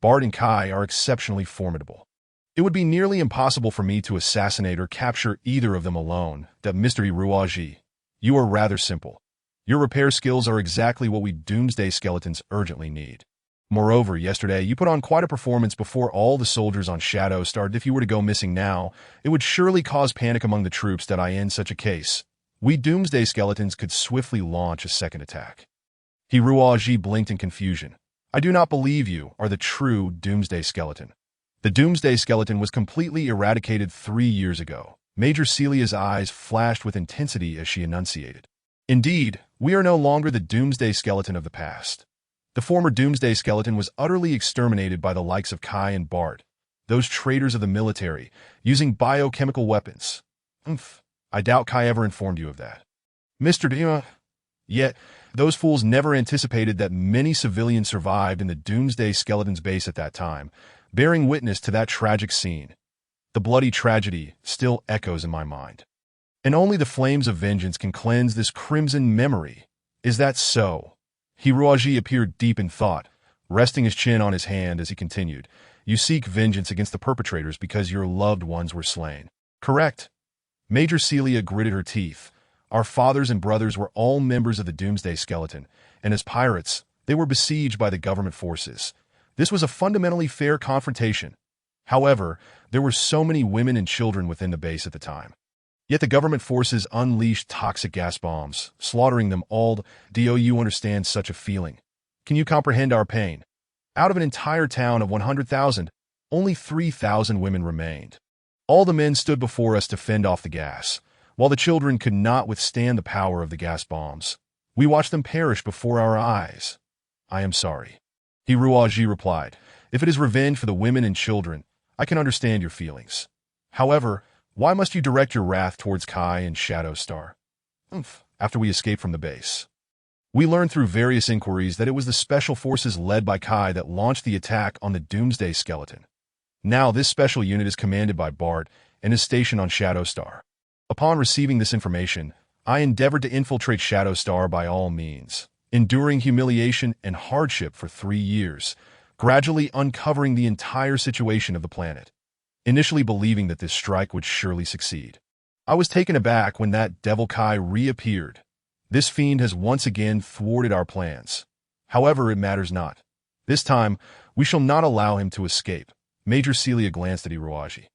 Bart and Kai are exceptionally formidable. It would be nearly impossible for me to assassinate or capture either of them alone. Mr. Hiruaji, you are rather simple. Your repair skills are exactly what we Doomsday Skeletons urgently need. Moreover, yesterday you put on quite a performance before all the soldiers on Shadow Star. If you were to go missing now, it would surely cause panic among the troops. In such a case, we Doomsday Skeletons could swiftly launch a second attack. Hiruaji blinked in confusion. I do not believe you are the true Doomsday Skeleton. The Doomsday Skeleton was completely eradicated 3 years ago. Major Celia's eyes flashed with intensity as she enunciated. Indeed, we are no longer the Doomsday Skeleton of the past. The former Doomsday Skeleton was utterly exterminated by the likes of Kai and Bart, those traitors of the military, using biochemical weapons. I doubt Kai ever informed you of that. Mr. Dima. Yet, those fools never anticipated that many civilians survived in the Doomsday Skeleton's base at that time, bearing witness to that tragic scene. The bloody tragedy still echoes in my mind. And only the flames of vengeance can cleanse this crimson memory. Is that so? Hiruaji appeared deep in thought, resting his chin on his hand as he continued. You seek vengeance against the perpetrators because your loved ones were slain. Correct. Major Celia gritted her teeth. Our fathers and brothers were all members of the Doomsday Skeleton, and as pirates, they were besieged by the government forces. This was a fundamentally fair confrontation. However, there were so many women and children within the base at the time. Yet the government forces unleashed toxic gas bombs, slaughtering them all. Do you understand such a feeling? Can you comprehend our pain? Out of an entire town of 100,000, only 3,000 women remained. All the men stood before us to fend off the gas, while the children could not withstand the power of the gas bombs. We watched them perish before our eyes. I am sorry. Hiruaji replied. If it is revenge for the women and children, I can understand your feelings. However, why must you direct your wrath towards Kai and Shadow Star? After we escaped from the base, we learned through various inquiries that it was the special forces led by Kai that launched the attack on the Doomsday Skeleton. Now this special unit is commanded by Bart and is stationed on Shadow Star. Upon receiving this information, I endeavored to infiltrate Shadow Star by all means, enduring humiliation and hardship for 3 years, gradually uncovering the entire situation of the planet, initially believing that this strike would surely succeed. I was taken aback when that Devil Kai reappeared. This fiend has once again thwarted our plans. However, it matters not. This time, we shall not allow him to escape. Major Celia glanced at Iruaji.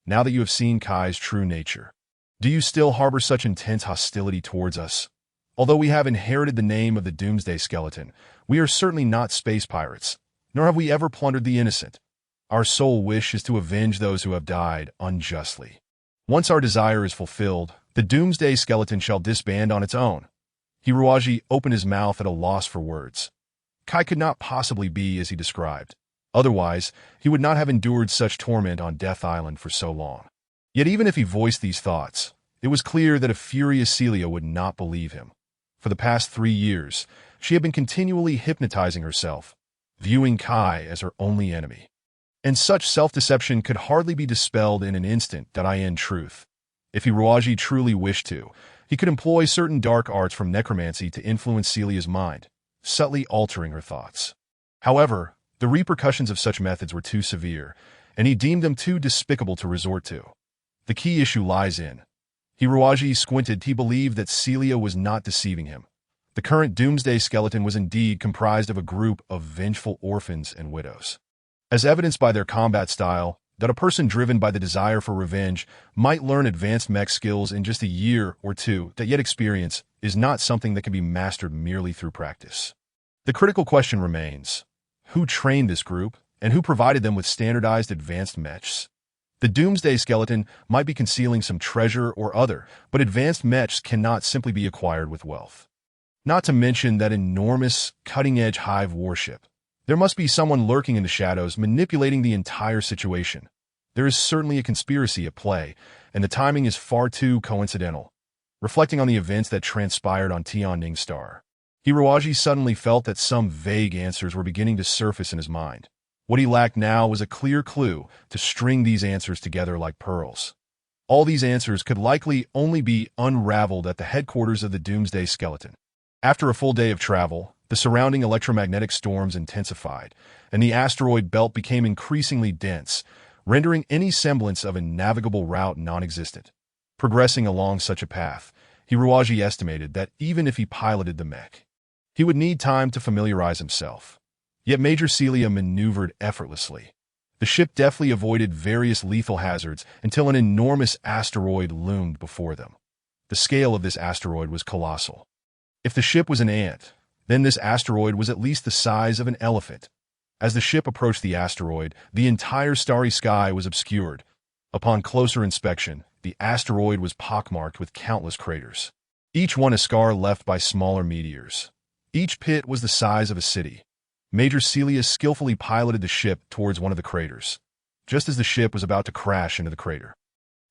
Now that you have seen Kai's true nature, do you still harbor such intense hostility towards us? Although we have inherited the name of the Doomsday Skeleton, we are certainly not space pirates, nor have we ever plundered the innocent. Our sole wish is to avenge those who have died unjustly. Once our desire is fulfilled, the Doomsday Skeleton shall disband on its own. Hiruaji opened his mouth at a loss for words. Kai could not possibly be as he described. Otherwise, he would not have endured such torment on Death Island for so long. Yet even if he voiced these thoughts, it was clear that a furious Celia would not believe him. For the past 3 years, she had been continually hypnotizing herself, viewing Kai as her only enemy. And such self-deception could hardly be dispelled in an instant. In truth, if Hiruaji truly wished to, he could employ certain dark arts from necromancy to influence Celia's mind, subtly altering her thoughts. However, the repercussions of such methods were too severe, and he deemed them too despicable to resort to. The key issue lies in. Hiruaji squinted. He believed that Celia was not deceiving him. The current Doomsday Skeleton was indeed comprised of a group of vengeful orphans and widows. As evidenced by their combat style, that a person driven by the desire for revenge might learn advanced mech skills in just a year or two, that yet experience is not something that can be mastered merely through practice. The critical question remains: who trained this group, and who provided them with standardized advanced mechs? The Doomsday Skeleton might be concealing some treasure or other, but advanced mechs cannot simply be acquired with wealth. Not to mention that enormous, cutting-edge hive warship. There must be someone lurking in the shadows manipulating the entire situation. There is certainly a conspiracy at play, and the timing is far too coincidental. Reflecting on the events that transpired on Tianning Star, Hiruaji suddenly felt that some vague answers were beginning to surface in his mind. What he lacked now was a clear clue to string these answers together like pearls. All these answers could likely only be unraveled at the headquarters of the Doomsday Skeleton. After a full day of travel, the surrounding electromagnetic storms intensified, and the asteroid belt became increasingly dense, rendering any semblance of a navigable route non-existent. Progressing along such a path, Hiruaji estimated that even if he piloted the mech, he would need time to familiarize himself. Yet Major Celia maneuvered effortlessly. The ship deftly avoided various lethal hazards until an enormous asteroid loomed before them. The scale of this asteroid was colossal. If the ship was an ant, then this asteroid was at least the size of an elephant. As the ship approached the asteroid, the entire starry sky was obscured. Upon closer inspection, the asteroid was pockmarked with countless craters, each one a scar left by smaller meteors. Each pit was the size of a city. Major Celia skillfully piloted the ship towards one of the craters. Just as the ship was about to crash into the crater,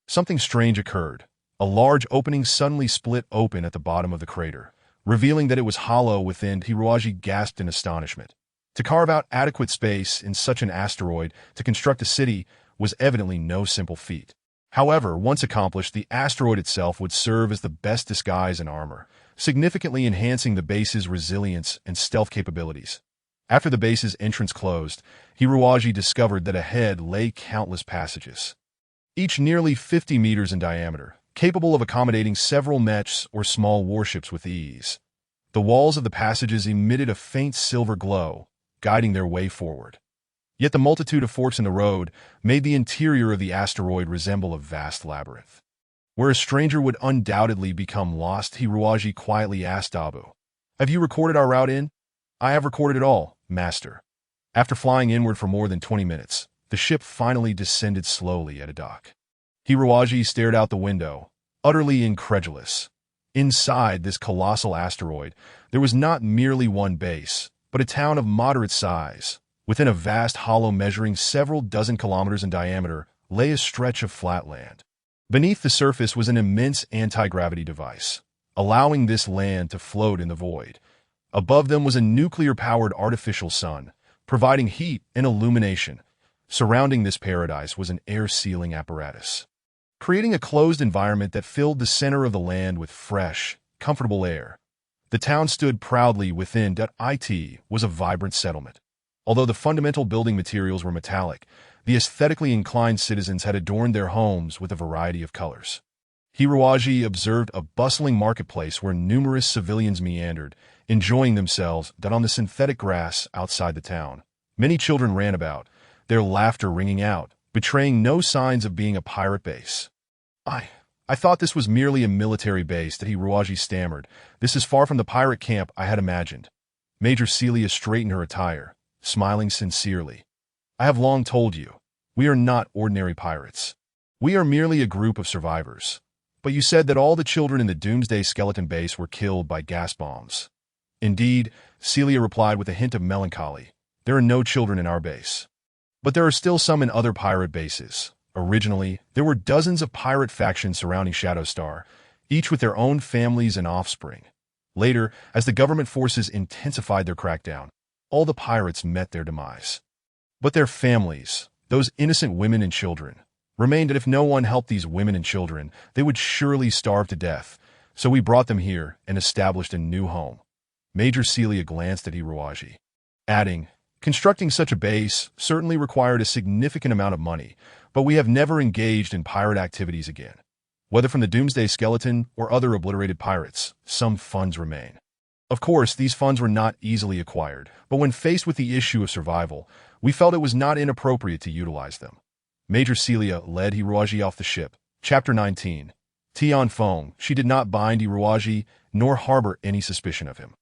something strange occurred. A large opening suddenly split open at the bottom of the crater, revealing that it was hollow within. Hiruaji gasped in astonishment. To carve out adequate space in such an asteroid to construct a city was evidently no simple feat. However, once accomplished, the asteroid itself would serve as the best disguise and armor, significantly enhancing the base's resilience and stealth capabilities. After the base's entrance closed, Hiruaji discovered that ahead lay countless passages, each nearly 50 meters in diameter, capable of accommodating several mechs or small warships with ease. The walls of the passages emitted a faint silver glow, guiding their way forward. Yet the multitude of forks in the road made the interior of the asteroid resemble a vast labyrinth, where a stranger would undoubtedly become lost. Hiruaji quietly asked Abu, "Have you recorded our route in?" "I have recorded it all, Master." After flying inward for more than 20 minutes, the ship finally descended slowly at a dock. Hiruaji stared out the window, utterly incredulous. Inside this colossal asteroid, there was not merely one base, but a town of moderate size. Within a vast hollow measuring several dozen kilometers in diameter lay a stretch of flat land. Beneath the surface was an immense anti-gravity device, allowing this land to float in the void. Above them was a nuclear-powered artificial sun, providing heat and illumination. Surrounding this paradise was an air-sealing apparatus, creating a closed environment that filled the center of the land with fresh, comfortable air. The town stood proudly within. It was a vibrant settlement. Although the fundamental building materials were metallic, the aesthetically inclined citizens had adorned their homes with a variety of colors. Hiroaji observed a bustling marketplace where numerous civilians meandered, enjoying themselves on the synthetic grass outside the town. Many children ran about, their laughter ringing out, betraying no signs of being a pirate base. I thought this was merely a military base, that Hiroaji stammered. This is far from the pirate camp I had imagined. Major Celia straightened her attire, smiling sincerely. I have long told you, we are not ordinary pirates. We are merely a group of survivors. But you said that all the children in the Doomsday Skeleton base were killed by gas bombs. Indeed, Celia replied with a hint of melancholy. There are no children in our base. But there are still some in other pirate bases. Originally, there were dozens of pirate factions surrounding Shadowstar, each with their own families and offspring. Later, as the government forces intensified their crackdown, all the pirates met their demise. But their families, those innocent women and children, remained, and if no one helped these women and children, they would surely starve to death. So we brought them here and established a new home. Major Celia glanced at Hiroaji, adding, constructing such a base certainly required a significant amount of money, but we have never engaged in pirate activities again. Whether from the Doomsday Skeleton or other obliterated pirates, some funds remain. Of course, these funds were not easily acquired, but when faced with the issue of survival, we felt it was not inappropriate to utilize them. Major Celia led Hiroaji off the ship. Chapter 19. Tian Feng. She did not bind Hiroaji, nor harbor any suspicion of him.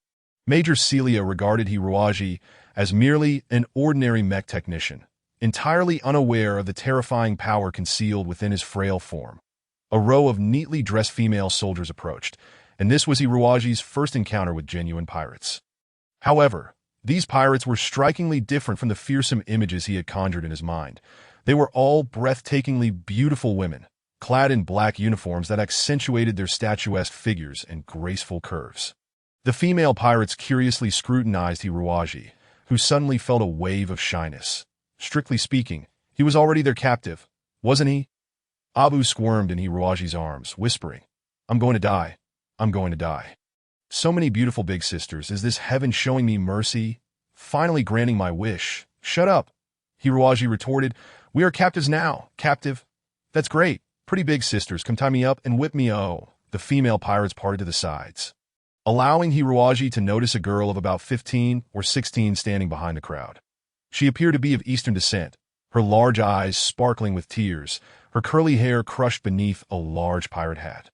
Major Celia regarded Hiroaji as merely an ordinary mech technician, entirely unaware of the terrifying power concealed within his frail form. A row of neatly dressed female soldiers approached, and this was Hiroaji's first encounter with genuine pirates. However, these pirates were strikingly different from the fearsome images he had conjured in his mind. They were all breathtakingly beautiful women, clad in black uniforms that accentuated their statuesque figures and graceful curves. The female pirates curiously scrutinized Hiroaji, who suddenly felt a wave of shyness. Strictly speaking, he was already their captive, wasn't he? Abu squirmed in Hiroaji's arms, whispering, I'm going to die. I'm going to die. So many beautiful big sisters. Is this heaven showing me mercy? Finally granting my wish. Shut up, Hiroaji retorted. We are captives now. Captive? That's great. Pretty big sisters, come tie me up and whip me. Oh, the female pirates parted to the sides, allowing Hiroaji to notice a girl of about 15 or 16 standing behind the crowd. She appeared to be of Eastern descent, her large eyes sparkling with tears, her curly hair crushed beneath a large pirate hat.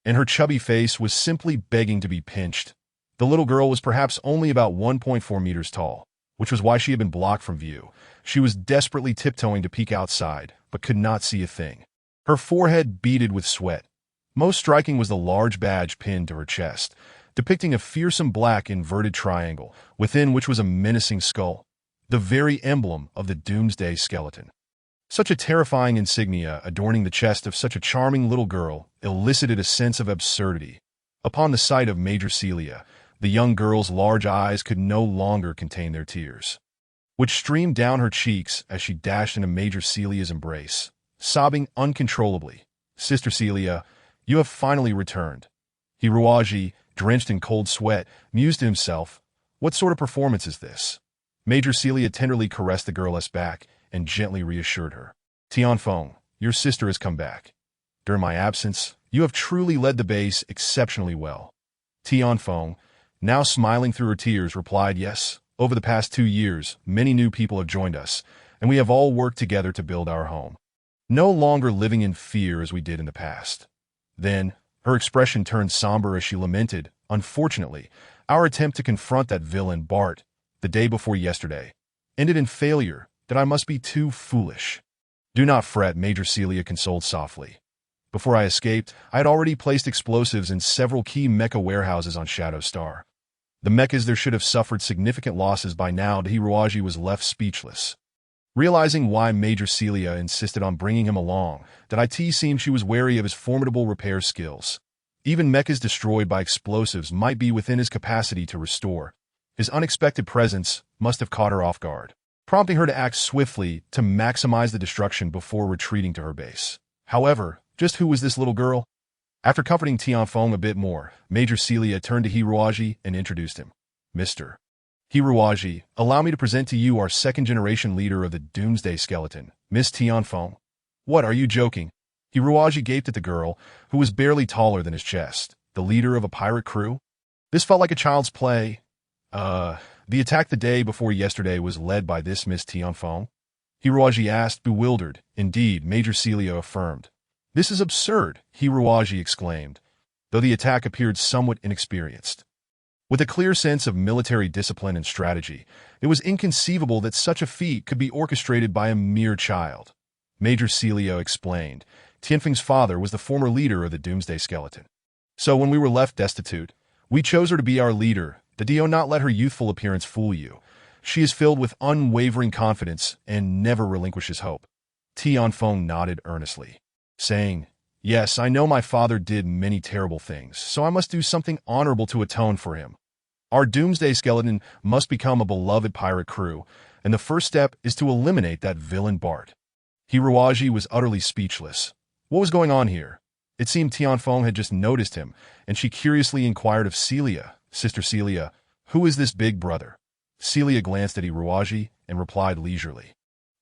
And her chubby face was simply begging to be pinched. The little girl was perhaps only about 1.4 meters tall, which was why she had been blocked from view. She was desperately tiptoeing to peek outside, but could not see a thing. Her forehead beaded with sweat. Most striking was the large badge pinned to her chest, depicting a fearsome black inverted triangle, within which was a menacing skull, the very emblem of the Doomsday Skeleton. Such a terrifying insignia adorning the chest of such a charming little girl elicited a sense of absurdity. Upon the sight of Major Celia, the young girl's large eyes could no longer contain their tears, which streamed down her cheeks as she dashed into Major Celia's embrace, sobbing uncontrollably. Sister Celia, you have finally returned. Hiroaji, drenched in cold sweat, mused to himself, what sort of performance is this? Major Celia tenderly caressed the girl's back and gently reassured her. Tian Feng, your sister has come back. During my absence, you have truly led the base exceptionally well. Tian Feng, now smiling through her tears, replied, yes, over the past 2 years, many new people have joined us, and we have all worked together to build our home. No longer living in fear as we did in the past. Then, her expression turned somber as she lamented, unfortunately, our attempt to confront that villain, Bart, the day before yesterday, ended in failure, that I must be too foolish. Do not fret, Major Celia consoled softly. Before I escaped, I had already placed explosives in several key Mecha warehouses on Shadowstar. The Mechas there should have suffered significant losses by now. Hiroaji was left speechless. Realizing why Major Celia insisted on bringing him along, that it seemed she was wary of his formidable repair skills. Even Mechas destroyed by explosives might be within his capacity to restore. His unexpected presence must have caught her off guard, prompting her to act swiftly to maximize the destruction before retreating to her base. However, just who was this little girl? After comforting Tian Feng a bit more, Major Celia turned to Hiroaji and introduced him. Mr. Hiruaji, allow me to present to you our second-generation leader of the Doomsday Skeleton, Miss Tianfeng. What, are you joking? Hiruaji gaped at the girl, who was barely taller than his chest. The leader of a pirate crew? This felt like a child's play. The attack the day before yesterday was led by this Miss Tianfeng? Hiruaji asked, bewildered. Indeed, Major Celia affirmed. This is absurd, Hiruaji exclaimed, though the attack appeared somewhat inexperienced. With a clear sense of military discipline and strategy, it was inconceivable that such a feat could be orchestrated by a mere child. Major Celia explained. Tianfeng's father was the former leader of the Doomsday Skeleton. So when we were left destitute, we chose her to be our leader. Do not let her youthful appearance fool you. She is filled with unwavering confidence and never relinquishes hope. Tianfeng nodded earnestly, saying, Yes, I know my father did many terrible things, so I must do something honorable to atone for him. Our Doomsday Skeleton must become a beloved pirate crew, and the first step is to eliminate that villain Bart. Hiruaji was utterly speechless. What was going on here? It seemed Tianfeng had just noticed him, and she curiously inquired of Celia, Sister Celia, who is this big brother? Celia glanced at Hiruaji and replied leisurely.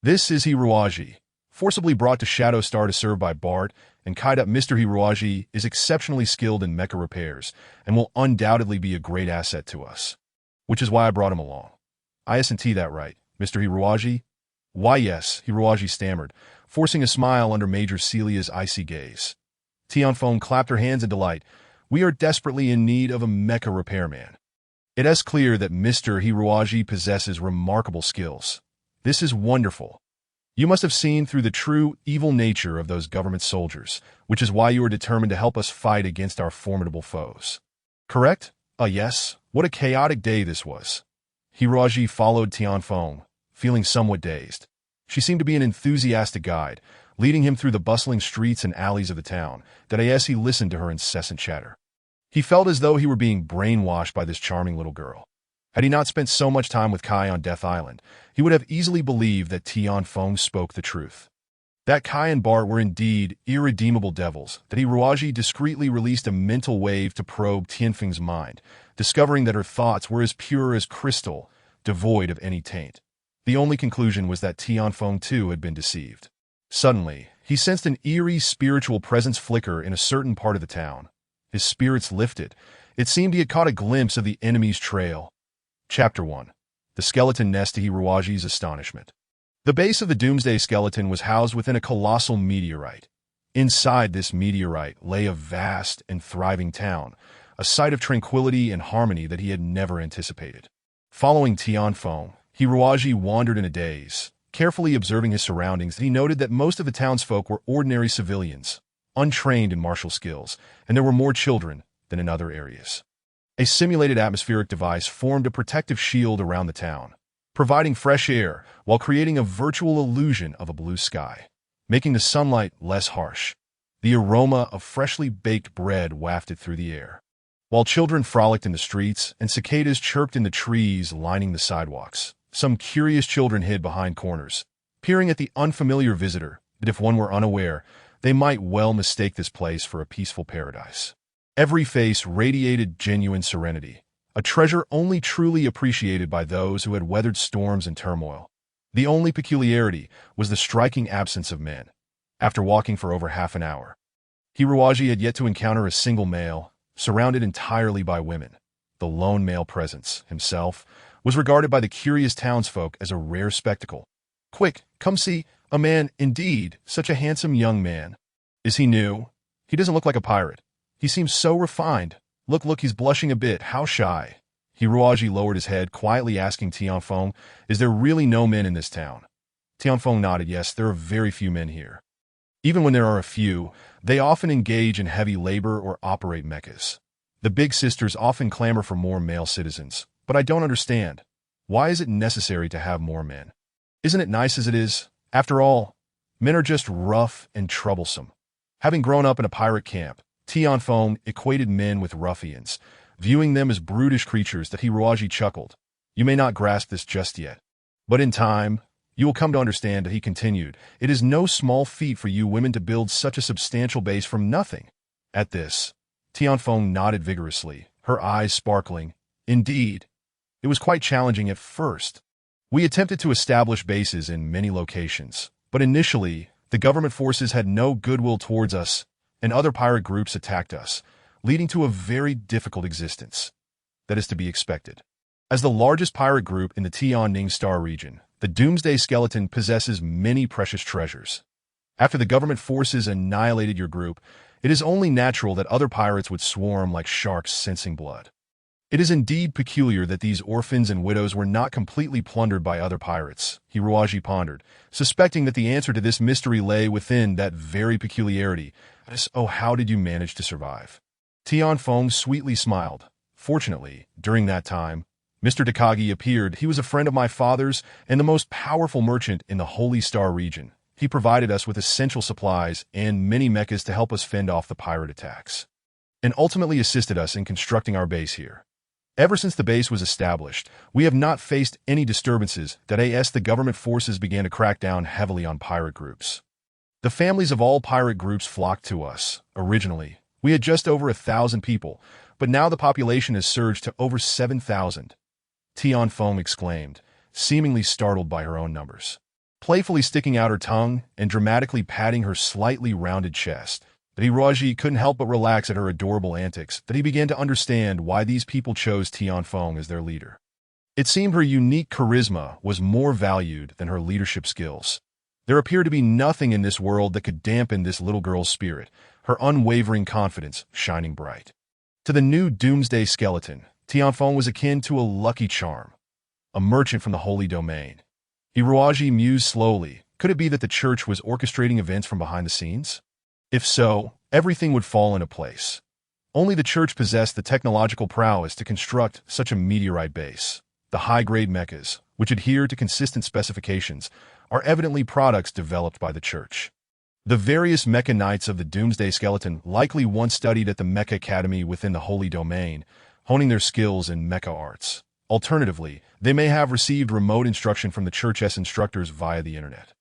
This is Hiruaji, forcibly brought to Shadow Star to serve by Bart, and Kai'd up. Mr. Hiruaji is exceptionally skilled in mecha repairs and will undoubtedly be a great asset to us. Which is why I brought him along. Isn't that right, Mr. Hiruaji? Why yes, Hiruaji stammered, forcing a smile under Major Celia's icy gaze. Tianfeng clapped her hands in delight. We are desperately in need of a mecha repairman. It is clear that Mr. Hiruaji possesses remarkable skills. This is wonderful. You must have seen through the true evil nature of those government soldiers, which is why you are determined to help us fight against our formidable foes. Correct? Yes. What a chaotic day this was. Hiruaji followed Tianfeng, feeling somewhat dazed. She seemed to be an enthusiastic guide, leading him through the bustling streets and alleys of the town, that as he listened to her incessant chatter. He felt as though he were being brainwashed by this charming little girl. Had he not spent so much time with Kai on Death Island, he would have easily believed that Tianfeng spoke the truth. That Kai and Bart were indeed irredeemable devils, that Hiruaji discreetly released a mental wave to probe Tianfeng's mind, discovering that her thoughts were as pure as crystal, devoid of any taint. The only conclusion was that Tianfeng too had been deceived. Suddenly, he sensed an eerie spiritual presence flicker in a certain part of the town. His spirits lifted. It seemed he had caught a glimpse of the enemy's trail. Chapter 1. The Skeleton Nest to Hiruaji's astonishment. The base of the Doomsday Skeleton was housed within a colossal meteorite. Inside this meteorite lay a vast and thriving town, a sight of tranquility and harmony that he had never anticipated. Following Tianfeng, Hiruaji wandered in a daze. Carefully observing his surroundings, he noted that most of the townsfolk were ordinary civilians, untrained in martial skills, and there were more children than in other areas. A simulated atmospheric device formed a protective shield around the town, providing fresh air while creating a virtual illusion of a blue sky, making the sunlight less harsh. The aroma of freshly baked bread wafted through the air, while children frolicked in the streets and cicadas chirped in the trees lining the sidewalks. Some curious children hid behind corners, peering at the unfamiliar visitor, that if one were unaware, they might well mistake this place for a peaceful paradise. Every face radiated genuine serenity, a treasure only truly appreciated by those who had weathered storms and turmoil. The only peculiarity was the striking absence of men. After walking for over half an hour, Hiruaji had yet to encounter a single male, surrounded entirely by women. The lone male presence, himself, was regarded by the curious townsfolk as a rare spectacle. Quick, come see, a man, indeed, such a handsome young man. Is he new? He doesn't look like a pirate. He seems so refined. Look, he's blushing a bit. How shy. Hiruaji lowered his head, quietly asking Tianfeng, is there really no men in this town? Tianfeng nodded. Yes, there are very few men here. Even when there are a few, they often engage in heavy labor or operate mechas. The big sisters often clamor for more male citizens, but I don't understand. Why is it necessary to have more men? Isn't it nice as it is? After all, men are just rough and troublesome. Having grown up in a pirate camp, Tianfeng equated men with ruffians, viewing them as brutish creatures. That Hiruaji chuckled. You may not grasp this just yet, but in time, you will come to understand. He continued, it is no small feat for you women to build such a substantial base from nothing. At this, Tianfeng nodded vigorously, her eyes sparkling. Indeed, It was quite challenging at first. We attempted to establish bases in many locations, but initially, the government forces had no goodwill towards us, and other pirate groups attacked us, leading to a very difficult existence. That is to be expected. As the largest pirate group in the Tianning Star region, the Doomsday Skeleton possesses many precious treasures. After the government forces annihilated your group, it is only natural that other pirates would swarm like sharks sensing blood. It is indeed peculiar that these orphans and widows were not completely plundered by other pirates, Hiruaji pondered, suspecting that the answer to this mystery lay within that very peculiarity. Oh, how did you manage to survive? Tianfeng sweetly smiled. Fortunately, during that time, Mr. Takagi appeared. He was a friend of my father's and the most powerful merchant in the Holy Star region. He provided us with essential supplies and many mechas to help us fend off the pirate attacks, and ultimately assisted us in constructing our base here. Ever since the base was established, we have not faced any disturbances that the government forces began to crack down heavily on pirate groups. The families of all pirate groups flocked to us. Originally, we had just over 1,000 people, but now the population has surged to over 7,000. Tianfeng exclaimed, seemingly startled by her own numbers. Playfully sticking out her tongue and dramatically patting her slightly rounded chest, that Hiruaji couldn't help but relax at her adorable antics, that he began to understand why these people chose Tianfeng as their leader. It seemed her unique charisma was more valued than her leadership skills. There appeared to be nothing in this world that could dampen this little girl's spirit, her unwavering confidence shining bright. To the new Doomsday Skeleton, Tianfeng was akin to a lucky charm, a merchant from the Holy Domain. Hiruaji mused slowly. Could it be that the church was orchestrating events from behind the scenes? If so, everything would fall into place. Only the church possessed the technological prowess to construct such a meteorite base. The high-grade mechas, which adhere to consistent specifications, are evidently products developed by the church. The various Mecha Knights of the Doomsday Skeleton likely once studied at the Mecha Academy within the Holy Domain, honing their skills in mecha arts. Alternatively, they may have received remote instruction from the church's instructors via the internet.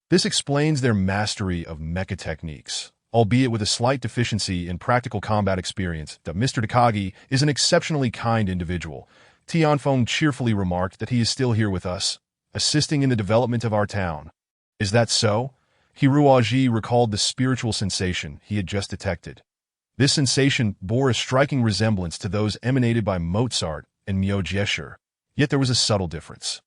This explains their mastery of mecha techniques, albeit with a slight deficiency in practical combat experience. That Mr. Takagi is an exceptionally kind individual. Tianfeng cheerfully remarked that he is still here with us, assisting in the development of our town. Is that so? Hiruaji recalled the spiritual sensation he had just detected. This sensation bore a striking resemblance to those emanated by Mozart and Myo-Jesher, yet there was a subtle difference.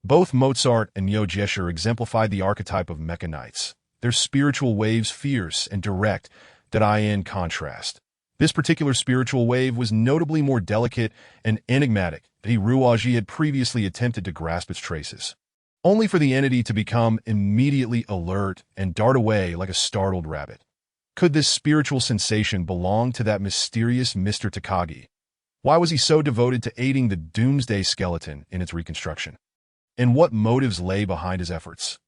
Both Mozart and Myo-Jesher exemplified the archetype of Mecha Knights, their spiritual waves fierce and direct, that in contrast. This particular spiritual wave was notably more delicate and enigmatic than Hiruaji had previously attempted to grasp its traces, only for the entity to become immediately alert and dart away like a startled rabbit. Could this spiritual sensation belong to that mysterious Mr. Takagi? Why was he so devoted to aiding the Doomsday Skeleton in its reconstruction? And what motives lay behind his efforts?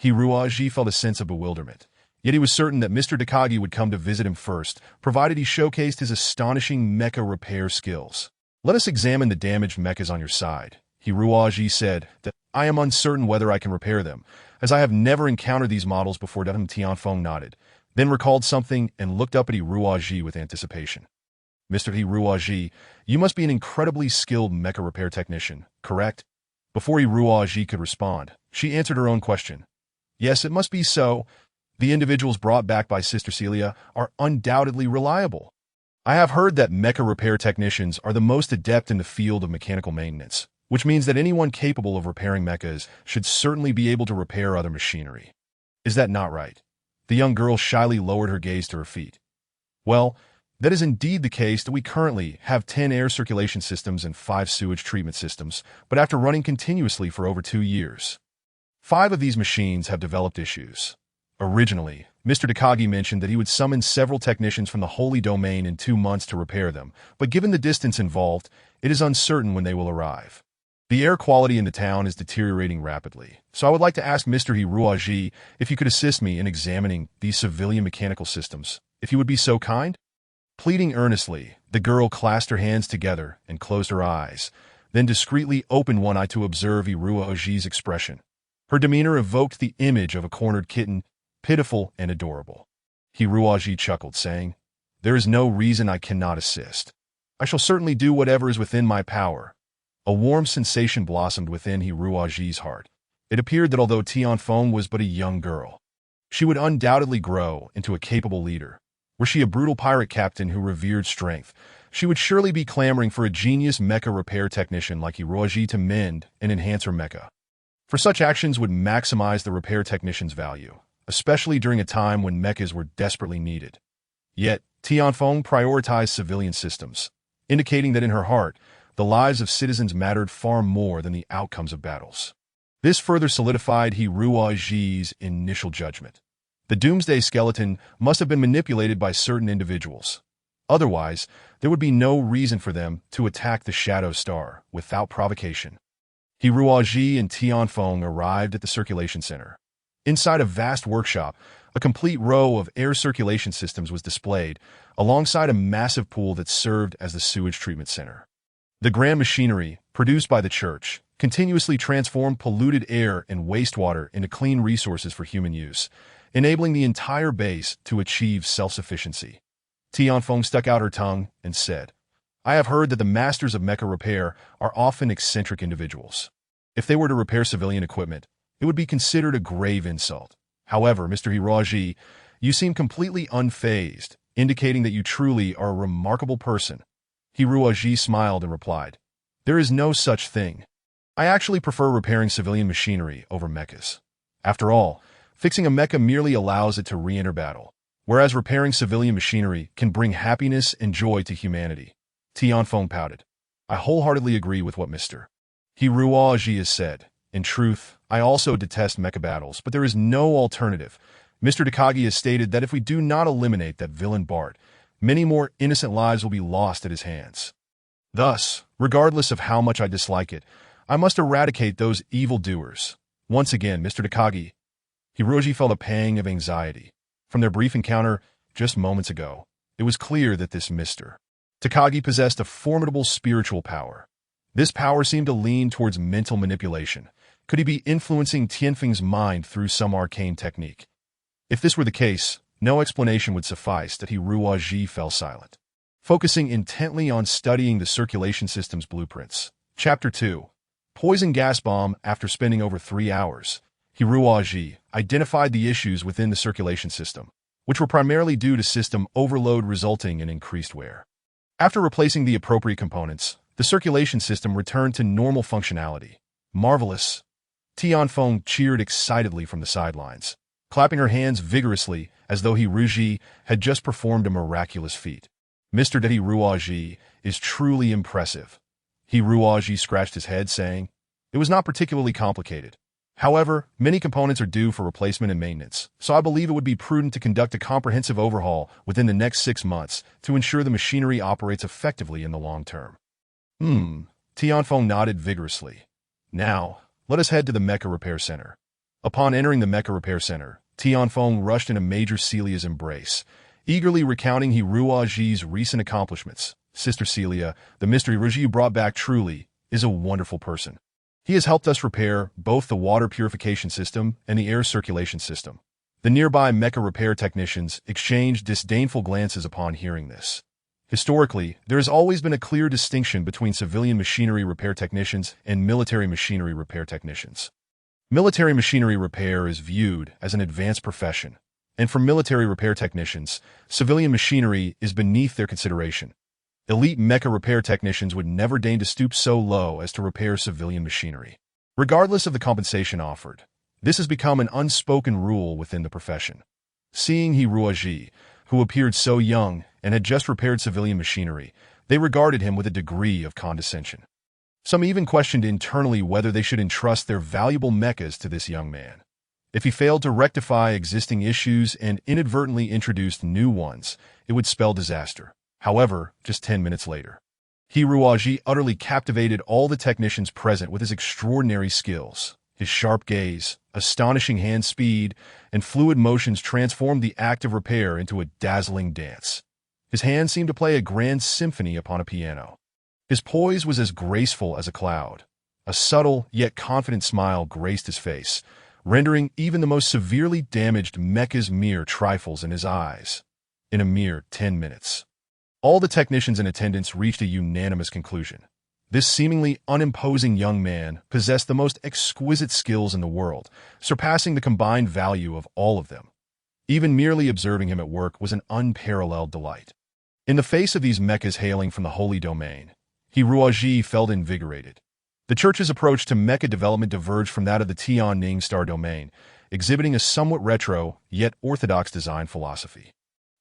Hiruaji felt a sense of bewilderment, yet he was certain that Mr. Takagi would come to visit him first, provided he showcased his astonishing mecha repair skills. Let us examine the damaged mechas on your side. Hiruaji said that I am uncertain whether I can repair them, as I have never encountered these models before. Tianfeng nodded, then recalled something and looked up at Hiruaji with anticipation. Mr. Hiruaji, you must be an incredibly skilled mecha repair technician, correct? Before Hiruaji could respond, she answered her own question. Yes, it must be so. The individuals brought back by Sister Celia are undoubtedly reliable. I have heard that mecha repair technicians are the most adept in the field of mechanical maintenance, which means that anyone capable of repairing mechas should certainly be able to repair other machinery. Is that not right? The young girl shyly lowered her gaze to her feet. Well, that is indeed the case that we currently have 10 air circulation systems and 5 sewage treatment systems, but after running continuously for over 2 years, 5 of these machines have developed issues. Originally, Mr. Takagi mentioned that he would summon several technicians from the Holy Domain in 2 months to repair them, but given the distance involved, it is uncertain when they will arrive. The air quality in the town is deteriorating rapidly, so I would like to ask Mr. Hiruaji if you could assist me in examining these civilian mechanical systems, if you would be so kind? Pleading earnestly, the girl clasped her hands together and closed her eyes, then discreetly opened one eye to observe Hiruaji's expression. Her demeanor evoked the image of a cornered kitten, pitiful and adorable. Hiruaji chuckled, saying, There is no reason I cannot assist. I shall certainly do whatever is within my power. A warm sensation blossomed within Hiruaji's heart. It appeared that although Tianfeng was but a young girl, she would undoubtedly grow into a capable leader. Were she a brutal pirate captain who revered strength, she would surely be clamoring for a genius mecha repair technician like Hiruaji to mend and enhance her mecha. For such actions would maximize the repair technician's value, especially during a time when mechas were desperately needed. Yet, Tianfeng prioritized civilian systems, indicating that in her heart, the lives of citizens mattered far more than the outcomes of battles. This further solidified Hiruaji's initial judgment. The Doomsday Skeleton must have been manipulated by certain individuals. Otherwise, there would be no reason for them to attack the Shadow Star without provocation. Hiruaji and Tianfeng arrived at the circulation center. Inside a vast workshop, a complete row of air circulation systems was displayed, alongside a massive pool that served as the sewage treatment center. The grand machinery, produced by the church, continuously transformed polluted air and wastewater into clean resources for human use, enabling the entire base to achieve self-sufficiency. Tianfeng stuck out her tongue and said, "I have heard that the masters of mecha repair are often eccentric individuals. If they were to repair civilian equipment, it would be considered a grave insult. However, Mr. Hiruaji, you seem completely unfazed, indicating that you truly are a remarkable person." Hiruaji smiled and replied, "There is no such thing. I actually prefer repairing civilian machinery over mechas. After all, fixing a mecha merely allows it to re-enter battle, whereas repairing civilian machinery can bring happiness and joy to humanity." Tianfeng pouted. "I wholeheartedly agree with what Mr. Hiruaji has said. In truth, I also detest mecha battles, but there is no alternative. Mr. Takagi has stated that if we do not eliminate that villain Bart, many more innocent lives will be lost at his hands. Thus, regardless of how much I dislike it, I must eradicate those evildoers. Once again, Mr. Takagi." Hiruaji felt a pang of anxiety. From their brief encounter just moments ago, it was clear that this Mr. Takagi possessed a formidable spiritual power. This power seemed to lean towards mental manipulation. Could he be influencing Tianfeng's mind through some arcane technique? If this were the case, no explanation would suffice that Hiruaji fell silent, focusing intently on studying the circulation system's blueprints. Chapter 2. Poison Gas Bomb. After spending over 3 hours, Hiruaji identified the issues within the circulation system, which were primarily due to system overload resulting in increased wear. After replacing the appropriate components, the circulation system returned to normal functionality. "Marvelous!" Tianfeng cheered excitedly from the sidelines, clapping her hands vigorously as though Hiruaji had just performed a miraculous feat. "Mr. Hiruaji is truly impressive." Hiruaji scratched his head, saying, "It was not particularly complicated. However, many components are due for replacement and maintenance, so I believe it would be prudent to conduct a comprehensive overhaul within the next 6 months to ensure the machinery operates effectively in the long term." Tianfeng nodded vigorously. "Now, let us head to the Mecha Repair Center." Upon entering the Mecha Repair Center, Tianfeng rushed into Major Celia's embrace, eagerly recounting Hiruaji's recent accomplishments. "Sister Celia, the Mr. Hiruaji you brought back truly is a wonderful person. He has helped us repair both the water purification system and the air circulation system." The nearby mecha repair technicians exchanged disdainful glances upon hearing this. Historically, there has always been a clear distinction between civilian machinery repair technicians and military machinery repair technicians. Military machinery repair is viewed as an advanced profession, and for military repair technicians, civilian machinery is beneath their consideration. Elite mecha repair technicians would never deign to stoop so low as to repair civilian machinery, regardless of the compensation offered. This has become an unspoken rule within the profession. Seeing Hiruaji, who appeared so young and had just repaired civilian machinery, they regarded him with a degree of condescension. Some even questioned internally whether they should entrust their valuable mechas to this young man. If he failed to rectify existing issues and inadvertently introduced new ones, it would spell disaster. However, just 10 minutes later, Hiruaji utterly captivated all the technicians present with his extraordinary skills. His sharp gaze, astonishing hand speed, and fluid motions transformed the act of repair into a dazzling dance. His hands seemed to play a grand symphony upon a piano. His poise was as graceful as a cloud. A subtle yet confident smile graced his face, rendering even the most severely damaged mechas mere trifles in his eyes. In a mere 10 minutes, all the technicians in attendance reached a unanimous conclusion. This seemingly unimposing young man possessed the most exquisite skills in the world, surpassing the combined value of all of them. Even merely observing him at work was an unparalleled delight. In the face of these mechas hailing from the holy domain, Hiruaji felt invigorated. The church's approach to mecha development diverged from that of the Tianning star domain, exhibiting a somewhat retro, yet orthodox design philosophy.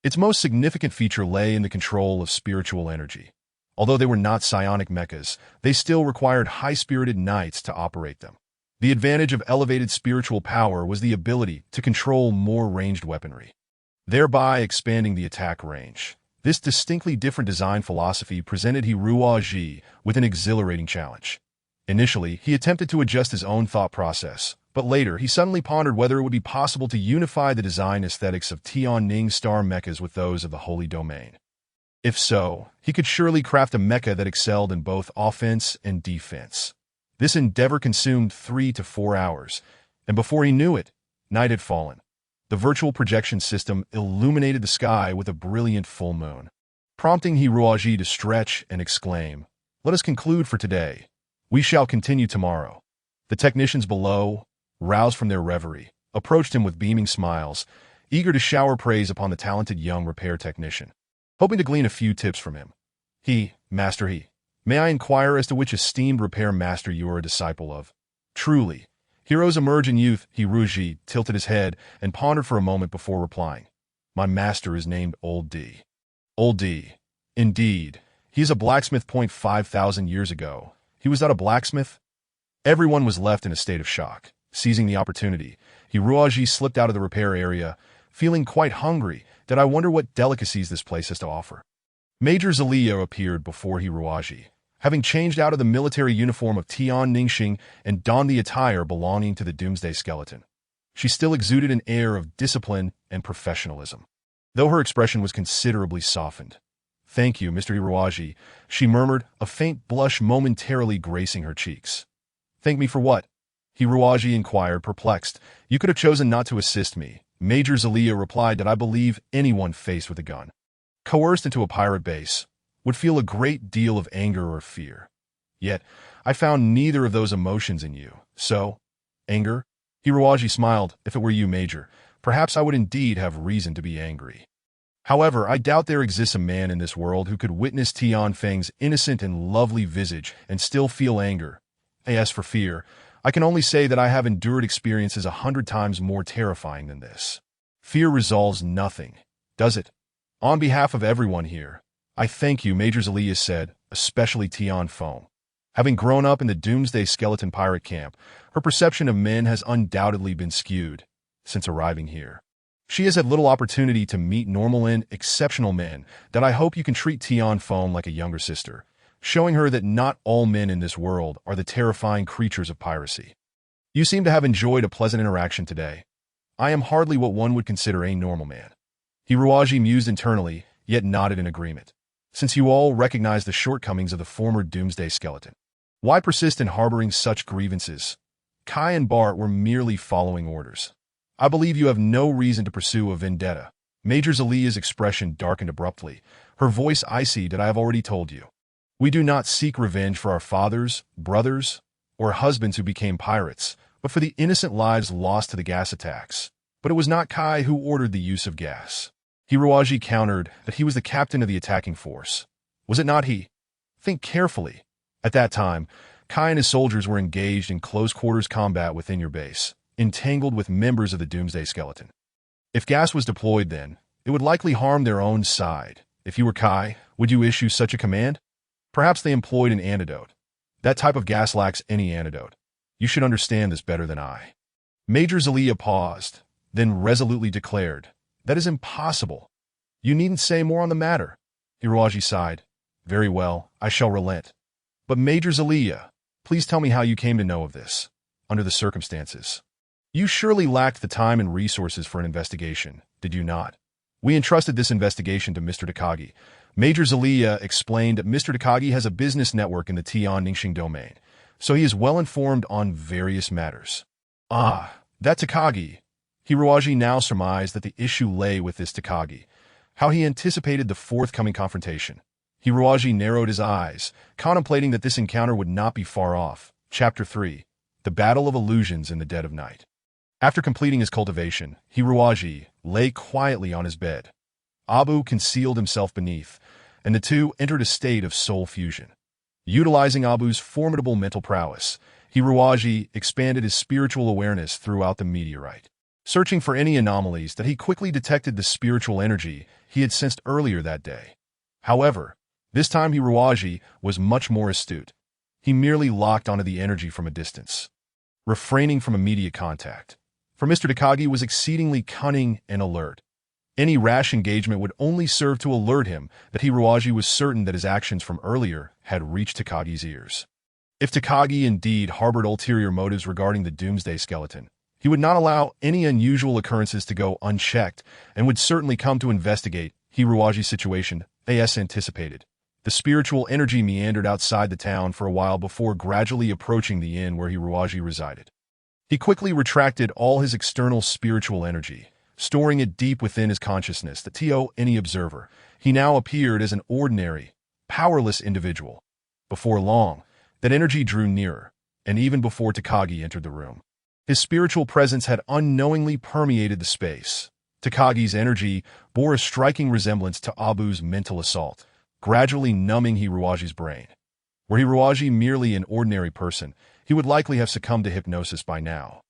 Its most significant feature lay in the control of spiritual energy. Although they were not psionic mechas, they still required high-spirited knights to operate them. The advantage of elevated spiritual power was the ability to control more ranged weaponry, thereby expanding the attack range. This distinctly different design philosophy presented Hiruaji with an exhilarating challenge. Initially, he attempted to adjust his own thought process, but later he suddenly pondered whether it would be possible to unify the design aesthetics of Tianning star mechas with those of the holy domain. If so, he could surely craft a mecha that excelled in both offense and defense. This endeavor consumed 3 to 4 hours, and before he knew it, night had fallen. The virtual projection system illuminated the sky with a brilliant full moon, prompting Hiruaji to stretch and exclaim, "Let us conclude for today. We shall continue tomorrow." The technicians below, roused from their reverie, approached him with beaming smiles, eager to shower praise upon the talented young repair technician. Hoping to glean a few tips from him. Master, may I inquire as to which esteemed repair master you are a disciple of? Truly, heroes emerge in youth. Hiruaji tilted his head and pondered for a moment before replying. My master is named Old D. Old D. Indeed, he is a blacksmith. 5,000 years ago, he was not a blacksmith? Everyone was left in a state of shock. Seizing the opportunity, Hiruaji slipped out of the repair area, feeling quite hungry. Did I wonder what delicacies this place has to offer? Major Zelia appeared before Hiruaji, having changed out of the military uniform of Tianning and donned the attire belonging to the Doomsday Skeleton. She still exuded an air of discipline and professionalism, though her expression was considerably softened. Thank you, Mr. Hiruaji, she murmured, a faint blush momentarily gracing her cheeks. Thank me for what? Hiruaji inquired, perplexed. You could have chosen not to assist me. Major Zelia replied that I believe anyone faced with a gun, coerced into a pirate base, would feel a great deal of anger or fear. Yet, I found neither of those emotions in you. So, anger? Hiruaji smiled. If it were you, Major, perhaps I would indeed have reason to be angry. However, I doubt there exists a man in this world who could witness Tian Feng's innocent and lovely visage and still feel anger. As for fear, I can only say that I have endured experiences 100 times more terrifying than this. Fear resolves nothing, does it? On behalf of everyone here, I thank you, Major Zelia said, especially Tian Feng. Having grown up in the Doomsday Skeleton pirate camp, her perception of men has undoubtedly been skewed since arriving here. She has had little opportunity to meet normal and exceptional men that I hope you can treat Tian Feng like a younger sister, showing her that not all men in this world are the terrifying creatures of piracy. You seem to have enjoyed a pleasant interaction today. I am hardly what one would consider a normal man. Hiruaji mused internally, yet nodded in agreement. Since you all recognize the shortcomings of the former Doomsday Skeleton, why persist in harboring such grievances? Kai and Bart were merely following orders. I believe you have no reason to pursue a vendetta. Major Zelia's expression darkened abruptly, her voice icy. That I have already told you. We do not seek revenge for our fathers, brothers, or husbands who became pirates, but for the innocent lives lost to the gas attacks. But it was not Kai who ordered the use of gas. Hiruaji countered that he was the captain of the attacking force. Was it not he? Think carefully. At that time, Kai and his soldiers were engaged in close-quarters combat within your base, entangled with members of the Doomsday Skeleton. If gas was deployed then, it would likely harm their own side. If you were Kai, would you issue such a command? Perhaps they employed an antidote. That type of gas lacks any antidote. You should understand this better than I. Major Zelia paused, then resolutely declared, That is impossible. You needn't say more on the matter. Hiruaji sighed. Very well, I shall relent. But Major Zelia, please tell me how you came to know of this, under the circumstances. You surely lacked the time and resources for an investigation, did you not? We entrusted this investigation to Mr. Takagi. Major Zelia explained that Mr. Takagi has a business network in the Tianning domain, so he is well informed on various matters. Ah, that Takagi. Hiruaji now surmised that the issue lay with this Takagi, how he anticipated the forthcoming confrontation. Hiruaji narrowed his eyes, contemplating that this encounter would not be far off. Chapter 3. The Battle of Illusions in the Dead of Night. After completing his cultivation, Hiruaji lay quietly on his bed. Abu concealed himself beneath, and the two entered a state of soul fusion. Utilizing Abu's formidable mental prowess, Hiruaji expanded his spiritual awareness throughout the meteorite. Searching for any anomalies that he quickly detected the spiritual energy he had sensed earlier that day. However, this time Hiruaji was much more astute. He merely locked onto the energy from a distance, refraining from immediate contact. For Mr. Takagi was exceedingly cunning and alert. Any rash engagement would only serve to alert him that Hiruaji was certain that his actions from earlier had reached Takagi's ears. If Takagi indeed harbored ulterior motives regarding the Doomsday Skeleton, he would not allow any unusual occurrences to go unchecked and would certainly come to investigate Hiruaji's situation as anticipated. The spiritual energy meandered outside the town for a while before gradually approaching the inn where Hiruaji resided. He quickly retracted all his external spiritual energy, storing it deep within his consciousness that to any observer, he now appeared as an ordinary, powerless individual. Before long, that energy drew nearer, and even before Takagi entered the room, his spiritual presence had unknowingly permeated the space. Takagi's energy bore a striking resemblance to Abu's mental assault, gradually numbing Hiruaji's brain. Were Hiruaji merely an ordinary person, he would likely have succumbed to hypnosis by now.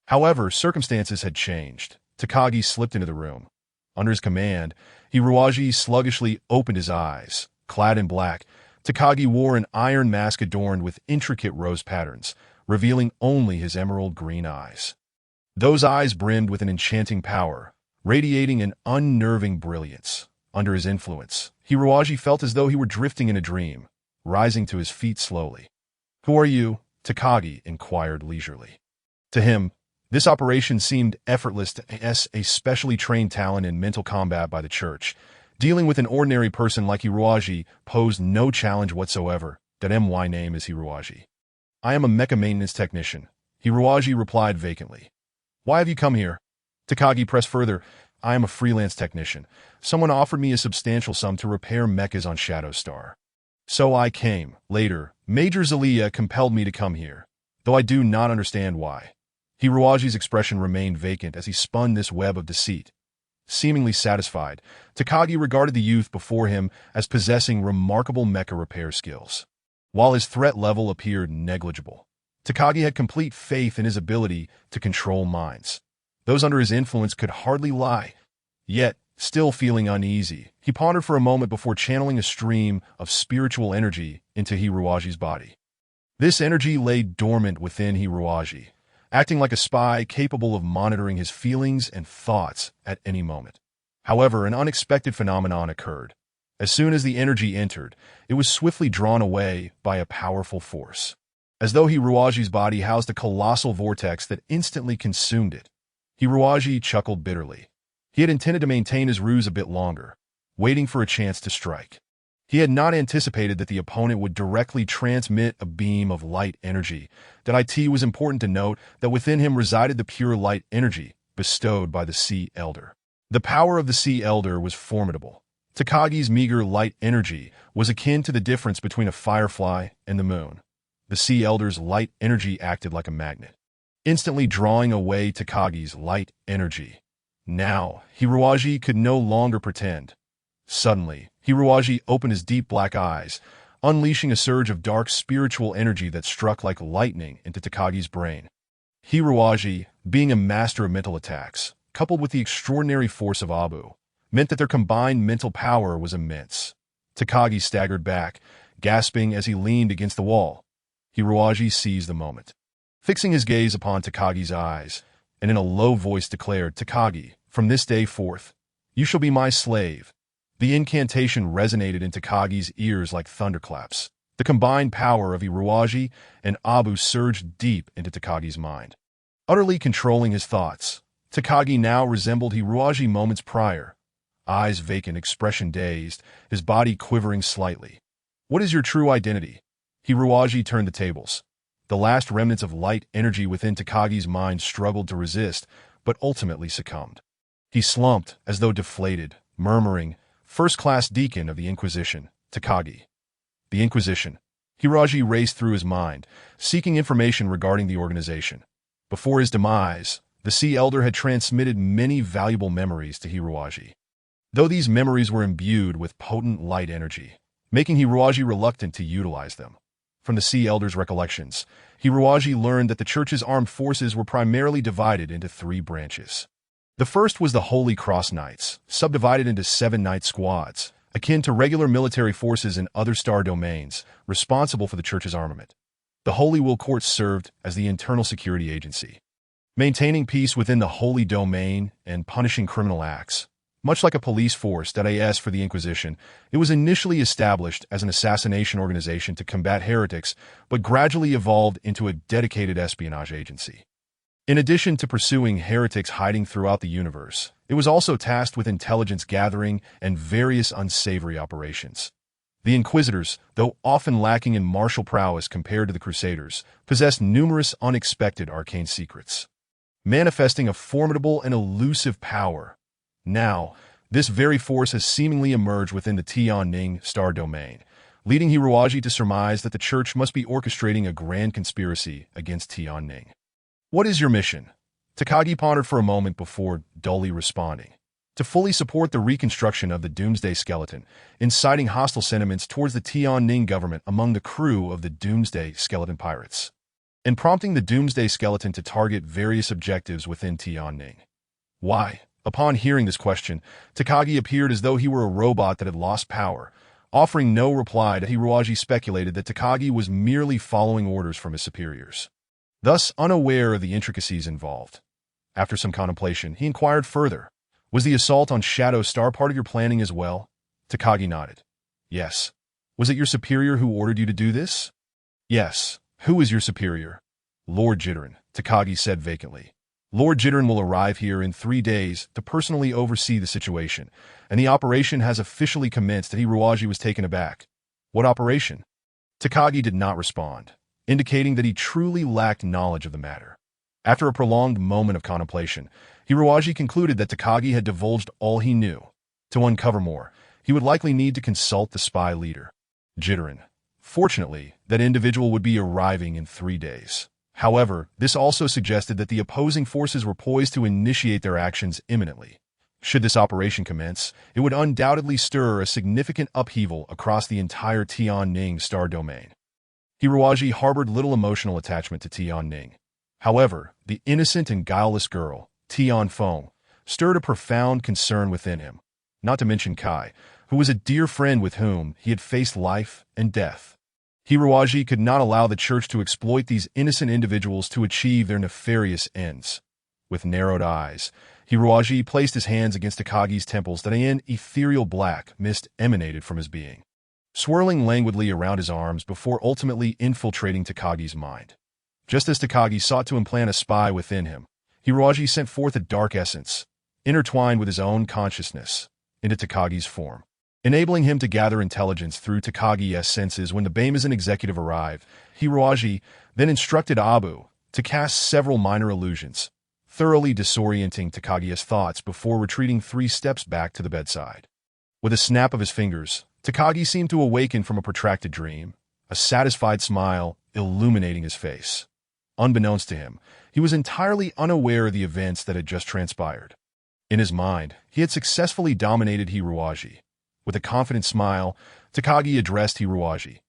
However, circumstances had changed. Takagi slipped into the room. Under his command, Hiruaji sluggishly opened his eyes. Clad in black, Takagi wore an iron mask adorned with intricate rose patterns, revealing only his emerald green eyes. Those eyes brimmed with an enchanting power, radiating an unnerving brilliance. Under his influence, Hiruaji felt as though he were drifting in a dream, rising to his feet slowly. "Who are you?" Takagi inquired leisurely. To him, this operation seemed effortless as a specially trained talent in mental combat by the church. Dealing with an ordinary person like Hiruaji posed no challenge whatsoever. That my name is Hiruaji. I am a mecha maintenance technician, Hiruaji replied vacantly. Why have you come here? Takagi pressed further. I am a freelance technician. Someone offered me a substantial sum to repair mechas on Shadow Star. So I came. Later, Major Zelia compelled me to come here, though I do not understand why. Hiruaji's expression remained vacant as he spun this web of deceit. Seemingly satisfied, Takagi regarded the youth before him as possessing remarkable mecha repair skills. While his threat level appeared negligible, Takagi had complete faith in his ability to control minds. Those under his influence could hardly lie. Yet, still feeling uneasy, he pondered for a moment before channeling a stream of spiritual energy into Hiruaji's body. This energy lay dormant within Hiruaji, acting like a spy capable of monitoring his feelings and thoughts at any moment. However, an unexpected phenomenon occurred. As soon as the energy entered, it was swiftly drawn away by a powerful force, as though Hiruaji's body housed a colossal vortex that instantly consumed it. Hiruaji chuckled bitterly. He had intended to maintain his ruse a bit longer, waiting for a chance to strike. He had not anticipated that the opponent would directly transmit a beam of light energy. That it was important to note that within him resided the pure light energy bestowed by the Sea Elder. The power of the Sea Elder was formidable. Takagi's meager light energy was akin to the difference between a firefly and the moon. The Sea Elder's light energy acted like a magnet, instantly drawing away Takagi's light energy. Now, Hiruaji could no longer pretend. Suddenly, Hiruaji opened his deep black eyes, unleashing a surge of dark spiritual energy that struck like lightning into Takagi's brain. Hiruaji, being a master of mental attacks, coupled with the extraordinary force of Abu, meant that their combined mental power was immense. Takagi staggered back, gasping as he leaned against the wall. Hiruaji seized the moment, fixing his gaze upon Takagi's eyes, and in a low voice declared, Takagi, from this day forth, you shall be my slave. The incantation resonated in Takagi's ears like thunderclaps. The combined power of Hiruaji and Abu surged deep into Takagi's mind, utterly controlling his thoughts. Takagi now resembled Hiruaji moments prior. Eyes vacant, expression dazed, his body quivering slightly. What is your true identity? Hiruaji turned the tables. The last remnants of light energy within Takagi's mind struggled to resist, but ultimately succumbed. He slumped, as though deflated, murmuring, First-class deacon of the Inquisition, Takagi. The Inquisition. Hiroji raced through his mind, seeking information regarding the organization. Before his demise, the Sea Elder had transmitted many valuable memories to Hiroji. Though these memories were imbued with potent light energy, making Hiroji reluctant to utilize them. From the Sea Elder's recollections, Hiroji learned that the Church's armed forces were primarily divided into 3 branches. The first was the Holy Cross Knights, subdivided into 7 knight squads, akin to regular military forces in other star domains, responsible for the Church's armament. The Holy Will Court served as the internal security agency, maintaining peace within the Holy Domain and punishing criminal acts. Much like a police force (DAS) for the Inquisition, it was initially established as an assassination organization to combat heretics, but gradually evolved into a dedicated espionage agency. In addition to pursuing heretics hiding throughout the universe, it was also tasked with intelligence gathering and various unsavory operations. The Inquisitors, though often lacking in martial prowess compared to the Crusaders, possessed numerous unexpected arcane secrets, manifesting a formidable and elusive power. Now, this very force has seemingly emerged within the Tianning star domain, leading Hiroji to surmise that the Church must be orchestrating a grand conspiracy against Tianning. What is your mission? Takagi pondered for a moment before dully responding. To fully support the reconstruction of the Doomsday Skeleton, inciting hostile sentiments towards the Tianning government among the crew of the Doomsday Skeleton pirates, and prompting the Doomsday Skeleton to target various objectives within Tianning. Why? Upon hearing this question, Takagi appeared as though he were a robot that had lost power, offering no reply to Hiroji speculated that Takagi was merely following orders from his superiors, thus unaware of the intricacies involved. After some contemplation, he inquired further, "Was the assault on Shadow Star part of your planning as well?" Takagi nodded. "Yes." "Was it your superior who ordered you to do this?" "Yes." "Who is your superior?" "Lord Jitterin," Takagi said vacantly. "Lord Jitterin will arrive here in 3 days to personally oversee the situation, and the operation has officially commenced." Hiroji was taken aback. "What operation?" Takagi did not respond, indicating that he truly lacked knowledge of the matter. After a prolonged moment of contemplation, Hiroji concluded that Takagi had divulged all he knew. To uncover more, he would likely need to consult the spy leader, Jitterin. Fortunately, that individual would be arriving in 3 days. However, this also suggested that the opposing forces were poised to initiate their actions imminently. Should this operation commence, it would undoubtedly stir a significant upheaval across the entire Tianning star domain. Hiroji harbored little emotional attachment to Tianning. However, the innocent and guileless girl, Tianfeng, stirred a profound concern within him, not to mention Kai, who was a dear friend with whom he had faced life and death. Hiroji could not allow the Church to exploit these innocent individuals to achieve their nefarious ends. With narrowed eyes, Hiroji placed his hands against Takagi's temples that an ethereal black mist emanated from his being, swirling languidly around his arms before ultimately infiltrating Takagi's mind. Just as Takagi sought to implant a spy within him, Hiroji sent forth a dark essence, intertwined with his own consciousness, into Takagi's form, enabling him to gather intelligence through Takagi's senses. When the Bamazan executive arrived, Hiroji then instructed Abu to cast several minor illusions, thoroughly disorienting Takagi's thoughts before retreating 3 steps back to the bedside. With a snap of his fingers, Takagi seemed to awaken from a protracted dream, a satisfied smile illuminating his face. Unbeknownst to him, he was entirely unaware of the events that had just transpired. In his mind, he had successfully dominated Hiroji. With a confident smile, Takagi addressed Hiroji.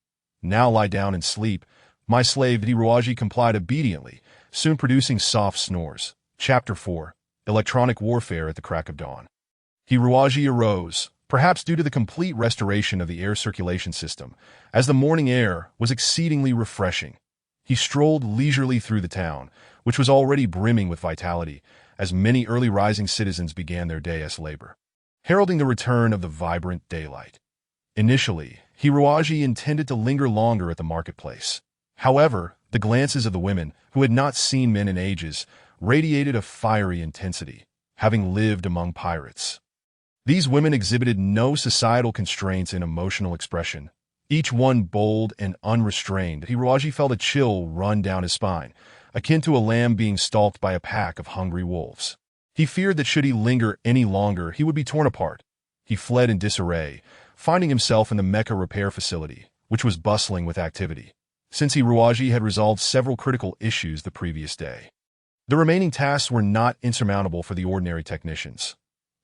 "Now lie down and sleep, my slave." Hiroji complied obediently, soon producing soft snores. Chapter 4. Electronic Warfare at the Crack of Dawn. Hiroji arose, perhaps due to the complete restoration of the air circulation system, as the morning air was exceedingly refreshing. He strolled leisurely through the town, which was already brimming with vitality, as many early rising citizens began their day's labor, heralding the return of the vibrant daylight. Initially, Hiroji intended to linger longer at the marketplace. However, the glances of the women, who had not seen men in ages, radiated a fiery intensity, having lived among pirates. These women exhibited no societal constraints in emotional expression, each one bold and unrestrained. Hiroji felt a chill run down his spine, akin to a lamb being stalked by a pack of hungry wolves. He feared that should he linger any longer, he would be torn apart. He fled in disarray, finding himself in the Mecha repair facility, which was bustling with activity, since Hiroaji had resolved several critical issues the previous day. The remaining tasks were not insurmountable for the ordinary technicians.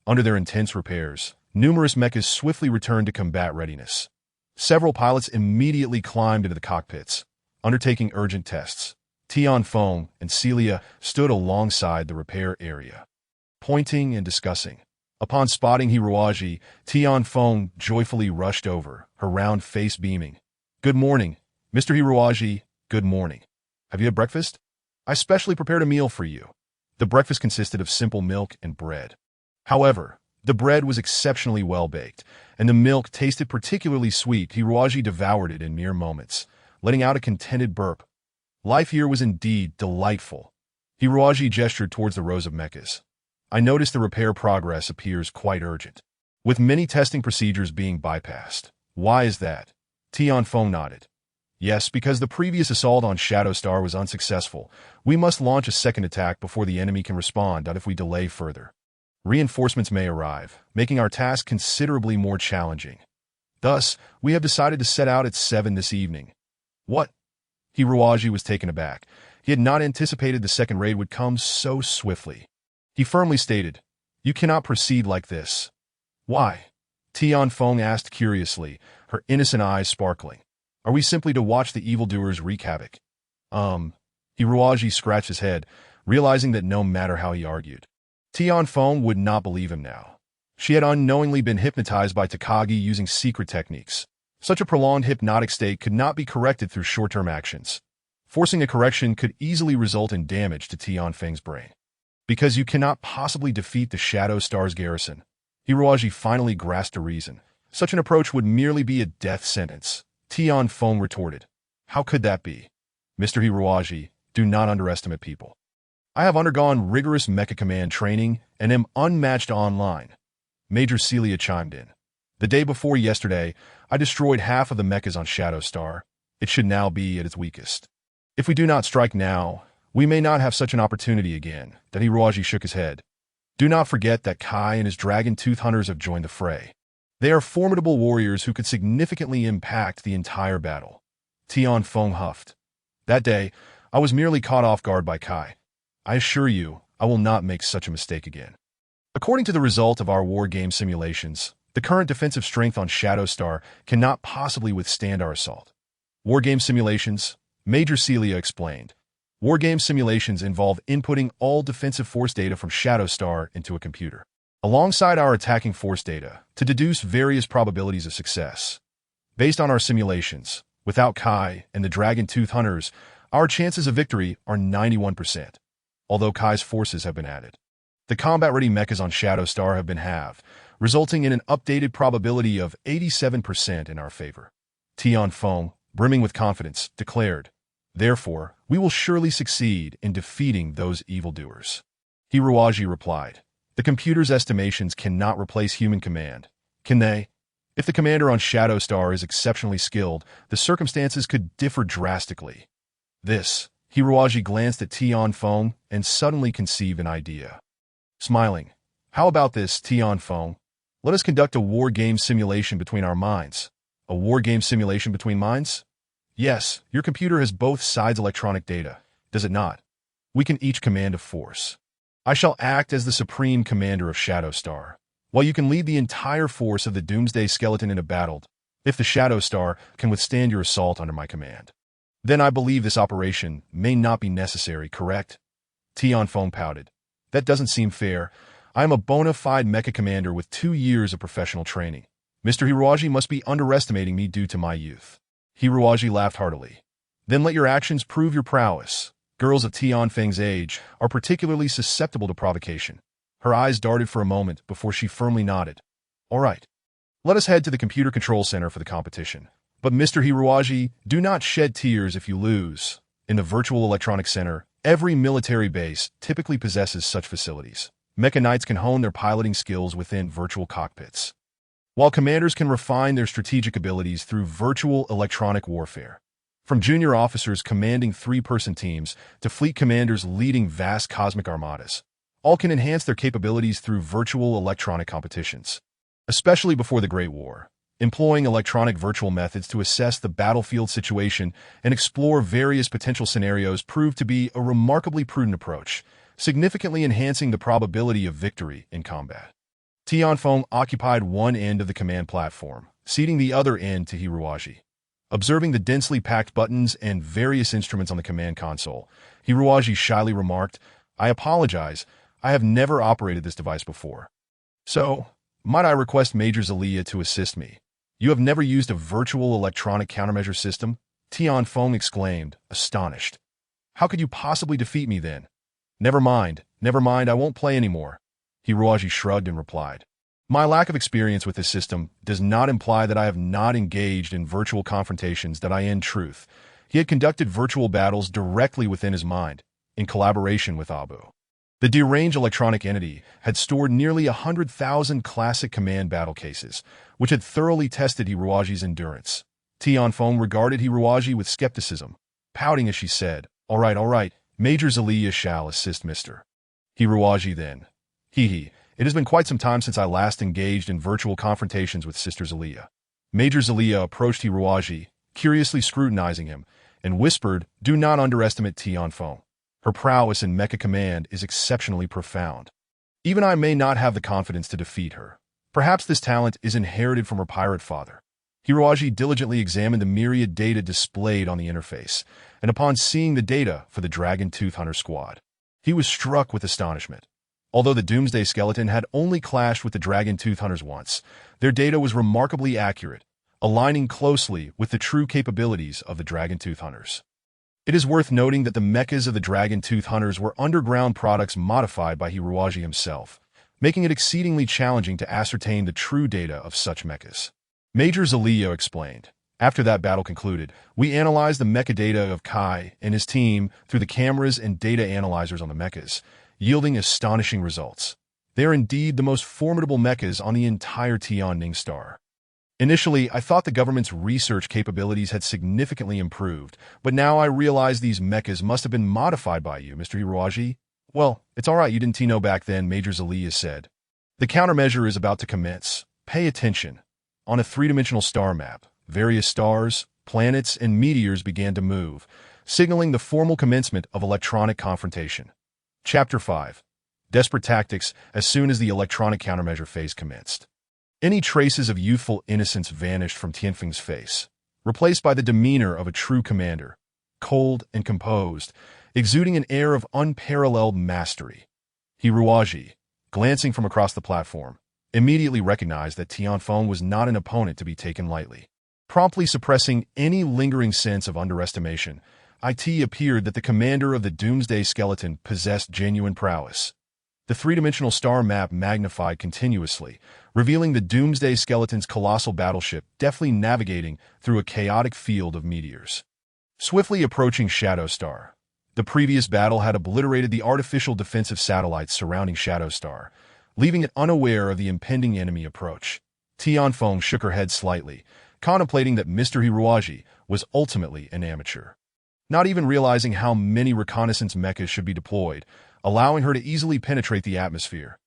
Under their intense repairs, numerous mechas swiftly returned to combat readiness. Several pilots immediately climbed into the cockpits, undertaking urgent tests. Tian Feng and Celia stood alongside the repair area, pointing and discussing. Upon spotting Hiroaji, Tian Feng joyfully rushed over, her round face beaming. "Good morning, Mr. Hiroaji, good morning. Have you had breakfast? I specially prepared a meal for you." The breakfast consisted of simple milk and bread. However, the bread was exceptionally well-baked, and the milk tasted particularly sweet. Hiroaji devoured it in mere moments, letting out a contented burp. Life here was indeed delightful. Hiroaji gestured towards the rows of mechas. "I noticed the repair progress appears quite urgent, with many testing procedures being bypassed. Why is that?" Tian Feng nodded. "Yes, because the previous assault on Shadow Star was unsuccessful. We must launch a second attack before the enemy can respond. If we delay further, reinforcements may arrive, making our task considerably more challenging. Thus, we have decided to set out at 7 this evening." "What?" Hiroaji was taken aback. He had not anticipated the second raid would come so swiftly. He firmly stated, "You cannot proceed like this." "Why?" Tian Feng asked curiously, her innocent eyes sparkling. "Are we simply to watch the evildoers wreak havoc?" Hiroaji scratched his head, realizing that no matter how he argued, Tian Feng would not believe him now. She had unknowingly been hypnotized by Takagi using secret techniques. Such a prolonged hypnotic state could not be corrected through short-term actions. Forcing a correction could easily result in damage to Tian Feng's brain. "Because you cannot possibly defeat the Shadow Star's garrison." Hiroaji finally grasped a reason. "Such an approach would merely be a death sentence." Tian Feng retorted. "How could that be?" "Mr. Hiroaji, do not underestimate people. I have undergone rigorous Mecha Command training and am unmatched online." Major Celia chimed in. "The day before yesterday, I destroyed half of the mechas on Shadow Star. It should now be at its weakest. If we do not strike now, we may not have such an opportunity again." That Hiroaji shook his head. "Do not forget that Kai and his Dragon Tooth Hunters have joined the fray. They are formidable warriors who could significantly impact the entire battle." Tian Feng huffed. "That day, I was merely caught off guard by Kai. I assure you, I will not make such a mistake again." According to the result of our war game simulations, the current defensive strength on Shadow Star cannot possibly withstand our assault. War game simulations, Major Celia explained. Wargame simulations involve inputting all defensive force data from Shadow Star into a computer, alongside our attacking force data, to deduce various probabilities of success. Based on our simulations, without Kai and the Dragon Tooth Hunters, our chances of victory are 91%, although Kai's forces have been added. The combat-ready mechas on Shadow Star have been halved, resulting in an updated probability of 87% in our favor. Tian Feng, brimming with confidence, declared, "Therefore, we will surely succeed in defeating those evildoers." Hiroaji replied, "The computer's estimations cannot replace human command, can they? If the commander on Shadow Star is exceptionally skilled, the circumstances could differ drastically." Hiroaji glanced at Tian Feng and suddenly conceived an idea. Smiling, "How about this, Tian Feng? Let us conduct a war game simulation between our minds." "A war game simulation between minds?" "Yes, your computer has both sides' electronic data, does it not? We can each command a force. I shall act as the supreme commander of Shadow Star, while you can lead the entire force of the Doomsday Skeleton in a battle. If the Shadow Star can withstand your assault under my command, then I believe this operation may not be necessary, correct?" Tian Feng pouted. "That doesn't seem fair. I am a bona fide mecha commander with 2 years of professional training. Mr. Hiroaji must be underestimating me due to my youth." Hiroaji laughed heartily. "Then let your actions prove your prowess. Girls of Tian Feng's age are particularly susceptible to provocation." Her eyes darted for a moment before she firmly nodded. "All right. Let us head to the computer control center for the competition. But Mr. Hiroaji, do not shed tears if you lose." In the virtual electronic center, every military base typically possesses such facilities. Mecha Knights can hone their piloting skills within virtual cockpits, while commanders can refine their strategic abilities through virtual electronic warfare. From junior officers commanding 3-person teams to fleet commanders leading vast cosmic armadas, all can enhance their capabilities through virtual electronic competitions. Especially before the Great War, Employing electronic virtual methods to assess the battlefield situation and explore various potential scenarios proved to be a remarkably prudent approach, significantly enhancing the probability of victory in combat. Tianfeng occupied one end of the command platform, ceding the other end to Hiruaji. Observing the densely packed buttons and various instruments on the command console, Hiruaji shyly remarked, "I apologize, I have never operated this device before. So, might I request Major Zelia to assist me? You have never used a virtual electronic countermeasure system?" Tianfeng exclaimed, astonished. "How could you possibly defeat me then?" Never mind, I won't play anymore," Hiruaji shrugged and replied. "My lack of experience with this system does not imply that I have not engaged in virtual confrontations that in truth. He had conducted virtual battles directly within his mind, in collaboration with Abu. The deranged electronic entity had stored nearly 100,000 classic command battle cases, which had thoroughly tested Hiruaji's endurance. Tianfeng regarded Hiruaji with skepticism, pouting as she said, all right, Major Zelia shall assist Mr. Hiruaji then. It has been quite some time since I last engaged in virtual confrontations with Sister Zelia." Major Zelia approached Hiruaji, curiously scrutinizing him, and whispered, "Do not underestimate Tianfeng. Her prowess in Mecha command is exceptionally profound. Even I may not have the confidence to defeat her. Perhaps this talent is inherited from her pirate father." Hiruaji diligently examined the myriad data displayed on the interface, and upon seeing the data for the Dragon Tooth Hunter squad, he was struck with astonishment. Although the Doomsday Skeleton had only clashed with the Dragon Tooth Hunters once, their data was remarkably accurate, aligning closely with the true capabilities of the Dragon Tooth Hunters. It is worth noting that the mechas of the Dragon Tooth Hunters were underground products modified by Hiruaji himself, making it exceedingly challenging to ascertain the true data of such mechas. Major Zelia explained, "After that battle concluded, we analyzed the mecha data of Kai and his team through the cameras and data analyzers on the mechas, yielding astonishing results. They are indeed the most formidable mechas on the entire Tianning star. Initially, I thought the government's research capabilities had significantly improved, but now I realize these mechas must have been modified by you, Mr. Hiruaji." "Well, it's all right you didn't know back then," Major Zelia said. "The countermeasure is about to commence. Pay attention." On a three-dimensional star map, various stars, planets, and meteors began to move, signaling the formal commencement of electronic confrontation. Chapter 5. Desperate Tactics. As soon as the electronic countermeasure phase commenced, any traces of youthful innocence vanished from Tianfeng's face, replaced by the demeanor of a true commander, cold and composed, exuding an air of unparalleled mastery. Hiruaji, glancing from across the platform, immediately recognized that Tianfeng was not an opponent to be taken lightly. Promptly suppressing any lingering sense of underestimation, it appeared that the commander of the Doomsday Skeleton possessed genuine prowess. The three-dimensional star map magnified continuously, revealing the Doomsday Skeleton's colossal battleship deftly navigating through a chaotic field of meteors. Swiftly approaching Shadow Star. The previous battle had obliterated the artificial defensive satellites surrounding Shadow Star, leaving it unaware of the impending enemy approach. Tianfeng shook her head slightly, contemplating that Mr. Hiruaji was ultimately an amateur. Not even realizing how many reconnaissance mechas should be deployed, allowing her to easily penetrate the atmosphere.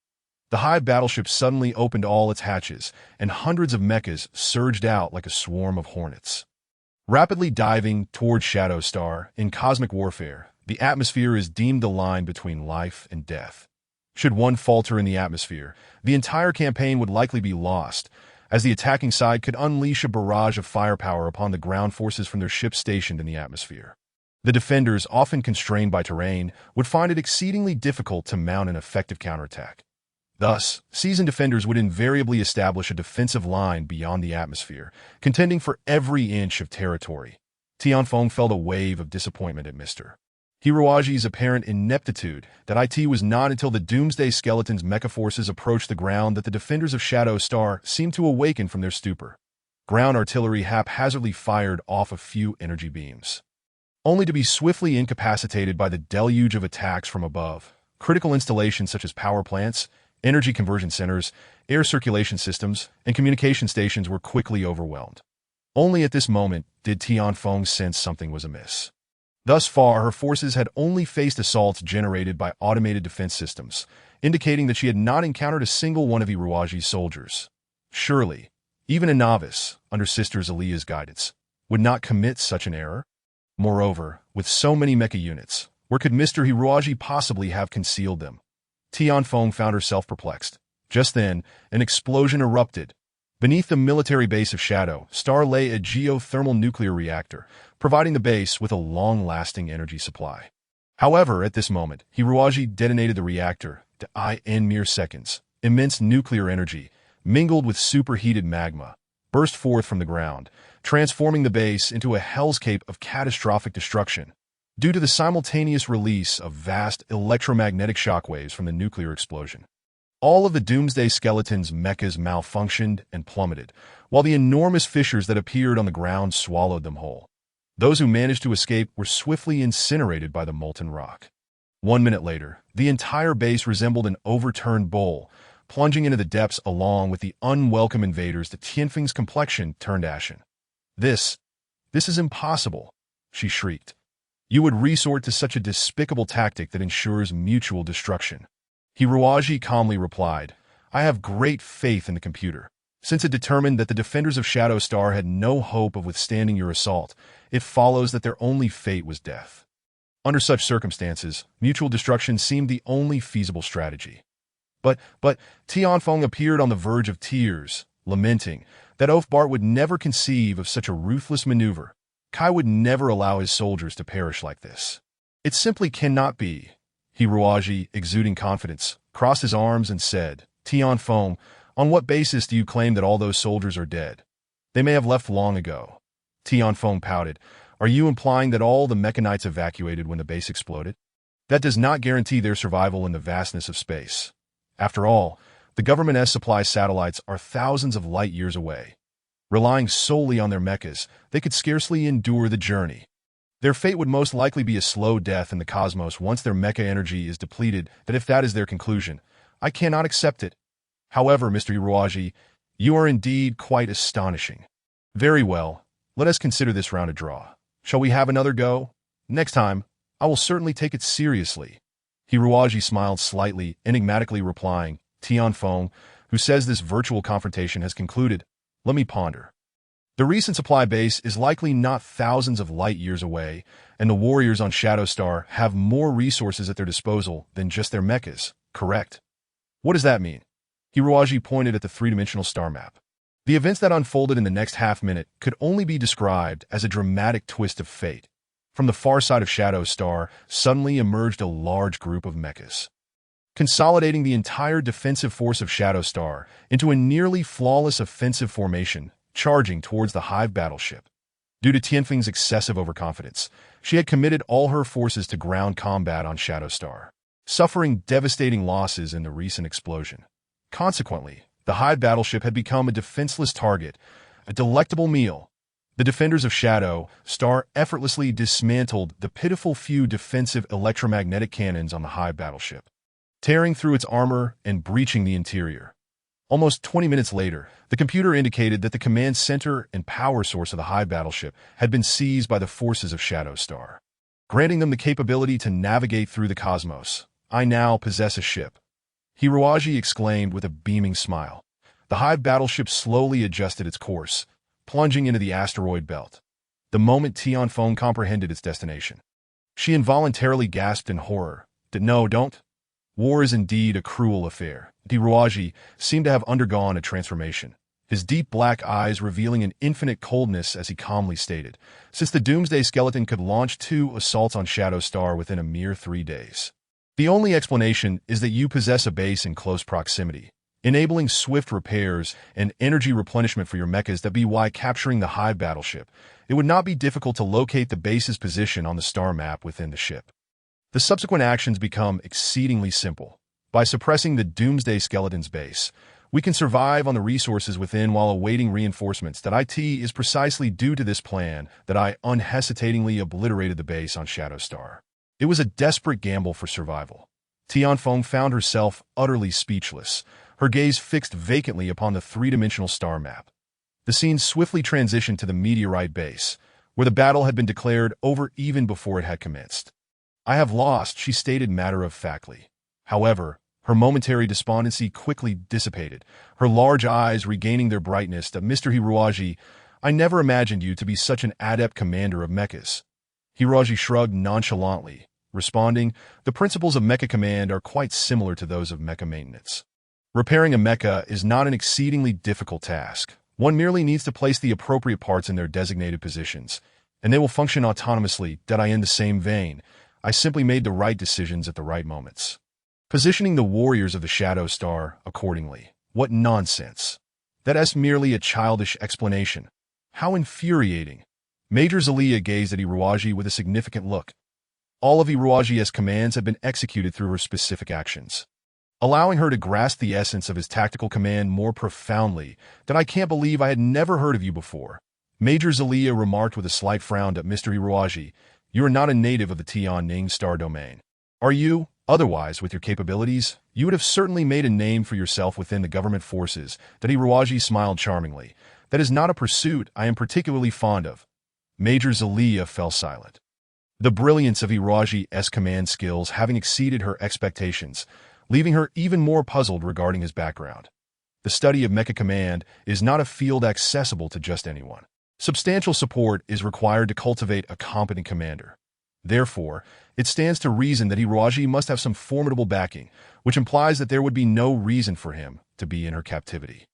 The Hive battleship suddenly opened all its hatches, and hundreds of mechas surged out like a swarm of hornets. Rapidly diving toward Shadow Star, in cosmic warfare, the atmosphere is deemed the line between life and death. Should one falter in the atmosphere, the entire campaign would likely be lost, as the attacking side could unleash a barrage of firepower upon the ground forces from their ships stationed in the atmosphere. The defenders, often constrained by terrain, would find it exceedingly difficult to mount an effective counterattack. Thus, seasoned defenders would invariably establish a defensive line beyond the atmosphere, contending for every inch of territory. Tianfeng felt a wave of disappointment at Mr. Hiruaji's apparent ineptitude that it was not until the Doomsday Skeleton's mecha forces approached the ground that the defenders of Shadow Star seemed to awaken from their stupor. Ground artillery haphazardly fired off a few energy beams, only to be swiftly incapacitated by the deluge of attacks from above. Critical installations such as power plants, energy conversion centers, air circulation systems, and communication stations were quickly overwhelmed. Only at this moment did Tianfeng sense something was amiss. Thus far, her forces had only faced assaults generated by automated defense systems, indicating that she had not encountered a single one of Hiruaji's soldiers. Surely, Even a novice, under Sister Zalia's guidance, would not commit such an error. Moreover, with so many mecha units, where could Mr. Hiroaji possibly have concealed them? Tianfeng found herself perplexed. Just then, an explosion erupted. Beneath the military base of Shadow Star lay a geothermal nuclear reactor, providing the base with a long-lasting energy supply. However, at this moment, Hiroaji detonated the reactor in mere seconds. Immense nuclear energy, mingled with superheated magma, burst forth from the ground, transforming the base into a hellscape of catastrophic destruction. Due to the simultaneous release of vast electromagnetic shockwaves from the nuclear explosion, all of the Doomsday Skeleton's mechas malfunctioned and plummeted, while the enormous fissures that appeared on the ground swallowed them whole. Those who managed to escape were swiftly incinerated by the molten rock. 1 minute later, the entire base resembled an overturned bowl, plunging into the depths along with the unwelcome invaders. The Tianfeng's complexion turned ashen. This is impossible, she shrieked. You would resort to such a despicable tactic that ensures mutual destruction. Hiroaji calmly replied, I have great faith in the computer. Since it determined that the defenders of Shadow Star had no hope of withstanding your assault, it follows that their only fate was death. Under such circumstances, mutual destruction seemed the only feasible strategy. But Tianfeng appeared on the verge of tears, lamenting that Oathbart would never conceive of such a ruthless maneuver. Kai would never allow his soldiers to perish like this. It simply cannot be. Hiroaji, exuding confidence, crossed his arms and said, Tianfeng, on what basis do you claim that all those soldiers are dead? They may have left long ago. Tianfeng pouted. Are you implying that all the Mechanites evacuated when the base exploded? That does not guarantee their survival in the vastness of space. After all, the government supply satellites are thousands of light years away. Relying solely on their mechas, they could scarcely endure the journey. Their fate would most likely be a slow death in the cosmos once their mecha energy is depleted. That if that is their conclusion, I cannot accept it. However, Mr. Hiroaji, you are indeed quite astonishing. Very well, let us consider this round a draw. Shall we have another go? Next time, I will certainly take it seriously. Hiroaji smiled slightly, enigmatically replying, Tianfeng, who says this virtual confrontation has concluded. Let me ponder. The recent supply base is likely not thousands of light years away, and the warriors on Shadow Star have more resources at their disposal than just their mechas, correct? What does that mean? Hiroaji pointed at the three-dimensional star map. The events that unfolded in the next half-minute could only be described as a dramatic twist of fate. From the far side of Shadow Star suddenly emerged a large group of mechas, consolidating the entire defensive force of Shadow Star into a nearly flawless offensive formation, charging towards the Hive battleship. Due to Tianfeng's excessive overconfidence, she had committed all her forces to ground combat on Shadow Star, suffering devastating losses in the recent explosion. Consequently, the Hive battleship had become a defenseless target, a delectable meal. The defenders of Shadow Star effortlessly dismantled the pitiful few defensive electromagnetic cannons on the Hive battleship, tearing through its armor and breaching the interior. Almost 20 minutes later, the computer indicated that the command center and power source of the Hive battleship had been seized by the forces of Shadow Star, granting them the capability to navigate through the cosmos. I now possess a ship, Hiroaji exclaimed with a beaming smile. The Hive battleship slowly adjusted its course, plunging into the asteroid belt. The moment Tianfeng comprehended its destination, she involuntarily gasped in horror. No, don't. War is indeed a cruel affair. Hiroaji seemed to have undergone a transformation, his deep black eyes revealing an infinite coldness as he calmly stated, since the Doomsday Skeleton could launch 2 assaults on Shadow Star within a mere 3 days. The only explanation is that you possess a base in close proximity, enabling swift repairs and energy replenishment for your mechas. That be why capturing the Hive battleship, it would not be difficult to locate the base's position on the star map within the ship. The subsequent actions become exceedingly simple. By suppressing the Doomsday Skeleton's base, we can survive on the resources within while awaiting reinforcements. That it is precisely due to this plan that I unhesitatingly obliterated the base on Shadow Star. It was a desperate gamble for survival. Tianfeng found herself utterly speechless, her gaze fixed vacantly upon the three-dimensional star map. The scene swiftly transitioned to the meteorite base, where the battle had been declared over even before it had commenced. I have lost, she stated matter-of-factly. However, Her momentary despondency quickly dissipated, her large eyes regaining their brightness. Mr. Hiroaji, I never imagined you to be such an adept commander of mechas. Hiroaji shrugged nonchalantly, responding, the principles of mecha command are quite similar to those of mecha maintenance. Repairing a mecha is not an exceedingly difficult task. One merely needs to place the appropriate parts in their designated positions, and they will function autonomously. In the same vein, I simply made the right decisions at the right moments. Positioning the warriors of the Shadow Star accordingly. What nonsense. That's merely a childish explanation. How infuriating. Major Zelia gazed at Hiroaji with a significant look. All of Hiroaji's commands had been executed through her specific actions, allowing her to grasp the essence of his tactical command more profoundly. I can't believe I had never heard of you before. Major Zelia remarked with a slight frown at Mr. Hiroaji. You are not a native of the Tian-Ning star domain. Are you? Otherwise, with your capabilities, you would have certainly made a name for yourself within the government forces. Hiroaji smiled charmingly. That is not a pursuit I am particularly fond of. Major Zelia fell silent. The brilliance of Hiroaji's command skills having exceeded her expectations, leaving her even more puzzled regarding his background. The study of mecha command is not a field accessible to just anyone. Substantial support is required to cultivate a competent commander. Therefore, it stands to reason that Hiroaji must have some formidable backing, which implies that there would be no reason for him to be in her captivity.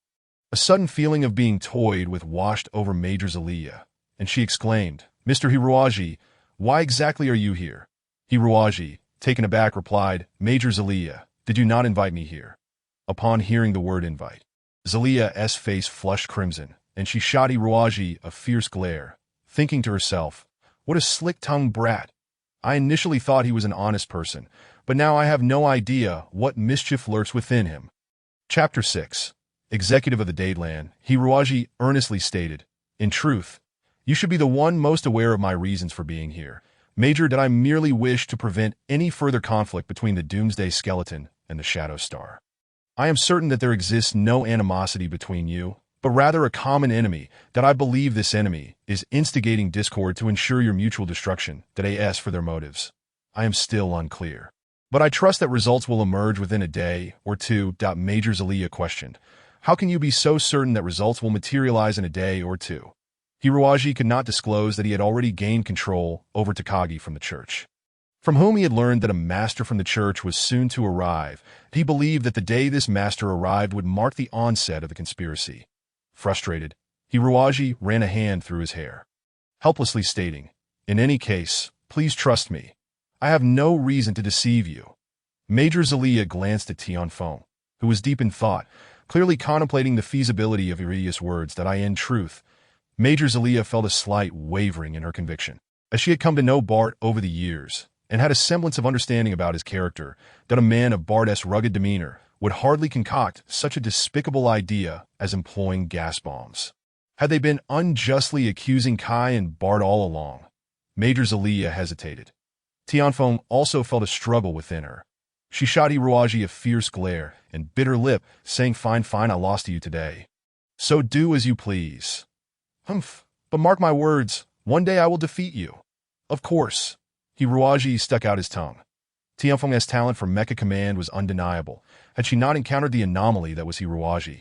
A sudden feeling of being toyed with washed over Major Zelia, and she exclaimed, Mr. Hiroaji, why exactly are you here? Hiroaji, taken aback, replied, Major Zelia, did you not invite me here? Upon hearing the word invite, Zelia's face flushed crimson, and she shot Hiroaji a fierce glare, thinking to herself, what a slick-tongued brat. I initially thought he was an honest person, but now I have no idea what mischief lurks within him. Chapter 6. Executive of the Dadeland, Hiroaji earnestly stated, in truth, you should be the one most aware of my reasons for being here. Major, I merely wish to prevent any further conflict between the Doomsday Skeleton and the Shadow Star. I am certain that there exists no animosity between you, but rather a common enemy. I believe this enemy is instigating discord to ensure your mutual destruction. As for their motives, I am still unclear. But I trust that results will emerge within a day or two. Major Zelia questioned, how can you be so certain that results will materialize in a day or two? Hiroaji could not disclose that he had already gained control over Takagi from the church, from whom he had learned that a master from the church was soon to arrive. He believed that the day this master arrived would mark the onset of the conspiracy. Frustrated, Hiroaji ran a hand through his hair, helplessly stating, in any case, please trust me. I have no reason to deceive you. Major Zelia glanced at Tianfeng, who was deep in thought, clearly contemplating the feasibility of Iridia's words. In truth, Major Zelia felt a slight wavering in her conviction, as she had come to know Bart over the years, and had a semblance of understanding about his character, that a man of Bart's rugged demeanor would hardly concoct such a despicable idea as employing gas bombs. Had they been unjustly accusing Kai and Bart all along? Major Zelia hesitated. Tianfeng also felt a struggle within her. She shot Hiroaji a fierce glare and bit her lip, saying, fine, I lost to you today. So do as you please. Humph, but mark my words, one day I will defeat you. Of course. Hiroaji stuck out his tongue. Tianfeng's talent for mecha command was undeniable, had she not encountered the anomaly that was Hiroaji.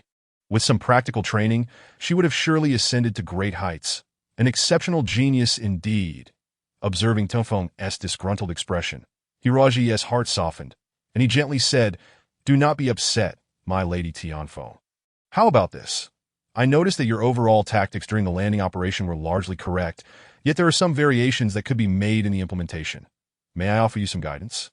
With some practical training, she would have surely ascended to great heights. An exceptional genius indeed. Observing Tianfeng's disgruntled expression, Hiroaji's heart softened, and he gently said, do not be upset, my lady Tianfeng. How about this? I noticed that your overall tactics during the landing operation were largely correct, yet there are some variations that could be made in the implementation. May I offer you some guidance?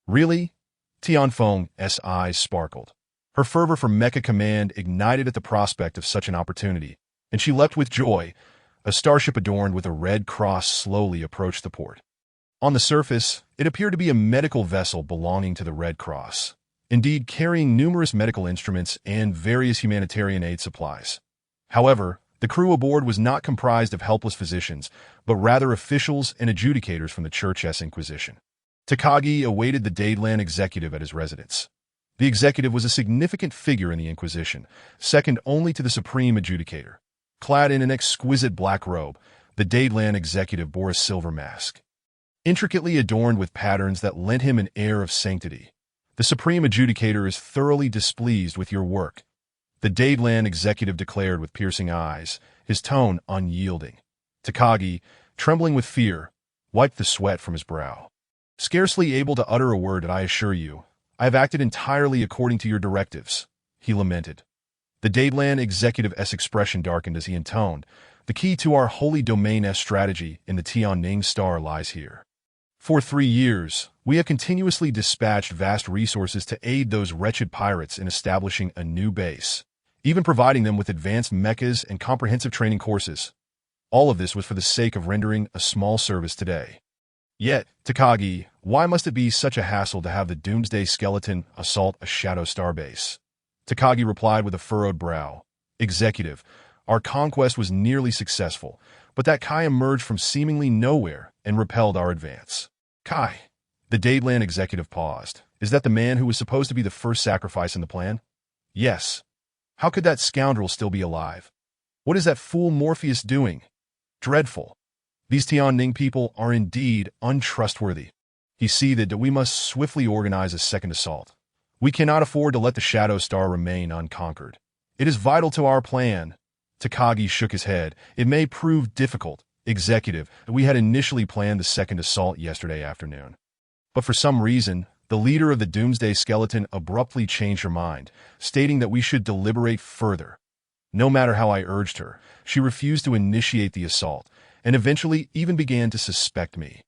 Really? Tianfeng's eyes sparkled. Her fervor for mecha command ignited at the prospect of such an opportunity, and she leapt with joy. A starship adorned with a red cross slowly approached the port. On the surface, it appeared to be a medical vessel belonging to the Red Cross, indeed carrying numerous medical instruments and various humanitarian aid supplies. However, the crew aboard was not comprised of helpless physicians, but rather officials and adjudicators from the Church's Inquisition. Takagi awaited the Dadeland executive at his residence. The executive was a significant figure in the Inquisition, second only to the supreme adjudicator. Clad in an exquisite black robe, the Dadeland executive bore a silver mask, intricately adorned with patterns that lent him an air of sanctity. The Supreme Adjudicator is thoroughly displeased with your work, the Dadeland executive declared with piercing eyes, his tone unyielding. Takagi, trembling with fear, wiped the sweat from his brow. Scarcely able to utter a word, I assure you, I have acted entirely according to your directives, he lamented. The Dadeland executive's expression darkened as he intoned, the key to our holy domain strategy in the Tianning Star lies here. For 3 years, we have continuously dispatched vast resources to aid those wretched pirates in establishing a new base, even providing them with advanced mechas and comprehensive training courses. All of this was for the sake of rendering a small service today. Yet, Takagi, why must it be such a hassle to have the Doomsday Skeleton assault a Shadow Star base? Takagi replied with a furrowed brow. Executive, our conquest was nearly successful, but that Kai emerged from seemingly nowhere and repelled our advance. Kai. The Dadeland executive paused. Is that the man who was supposed to be the first sacrifice in the plan? Yes. How could that scoundrel still be alive? What is that fool Morpheus doing? Dreadful. These Tianning people are indeed untrustworthy. He seethed that we must swiftly organize a second assault. We cannot afford to let the Shadow Star remain unconquered. It is vital to our plan. Takagi shook his head. It may prove difficult, Executive. We had initially planned the second assault yesterday afternoon. But for some reason, the leader of the Doomsday Skeleton abruptly changed her mind, stating that we should deliberate further. No matter how I urged her, she refused to initiate the assault, and eventually even began to suspect me.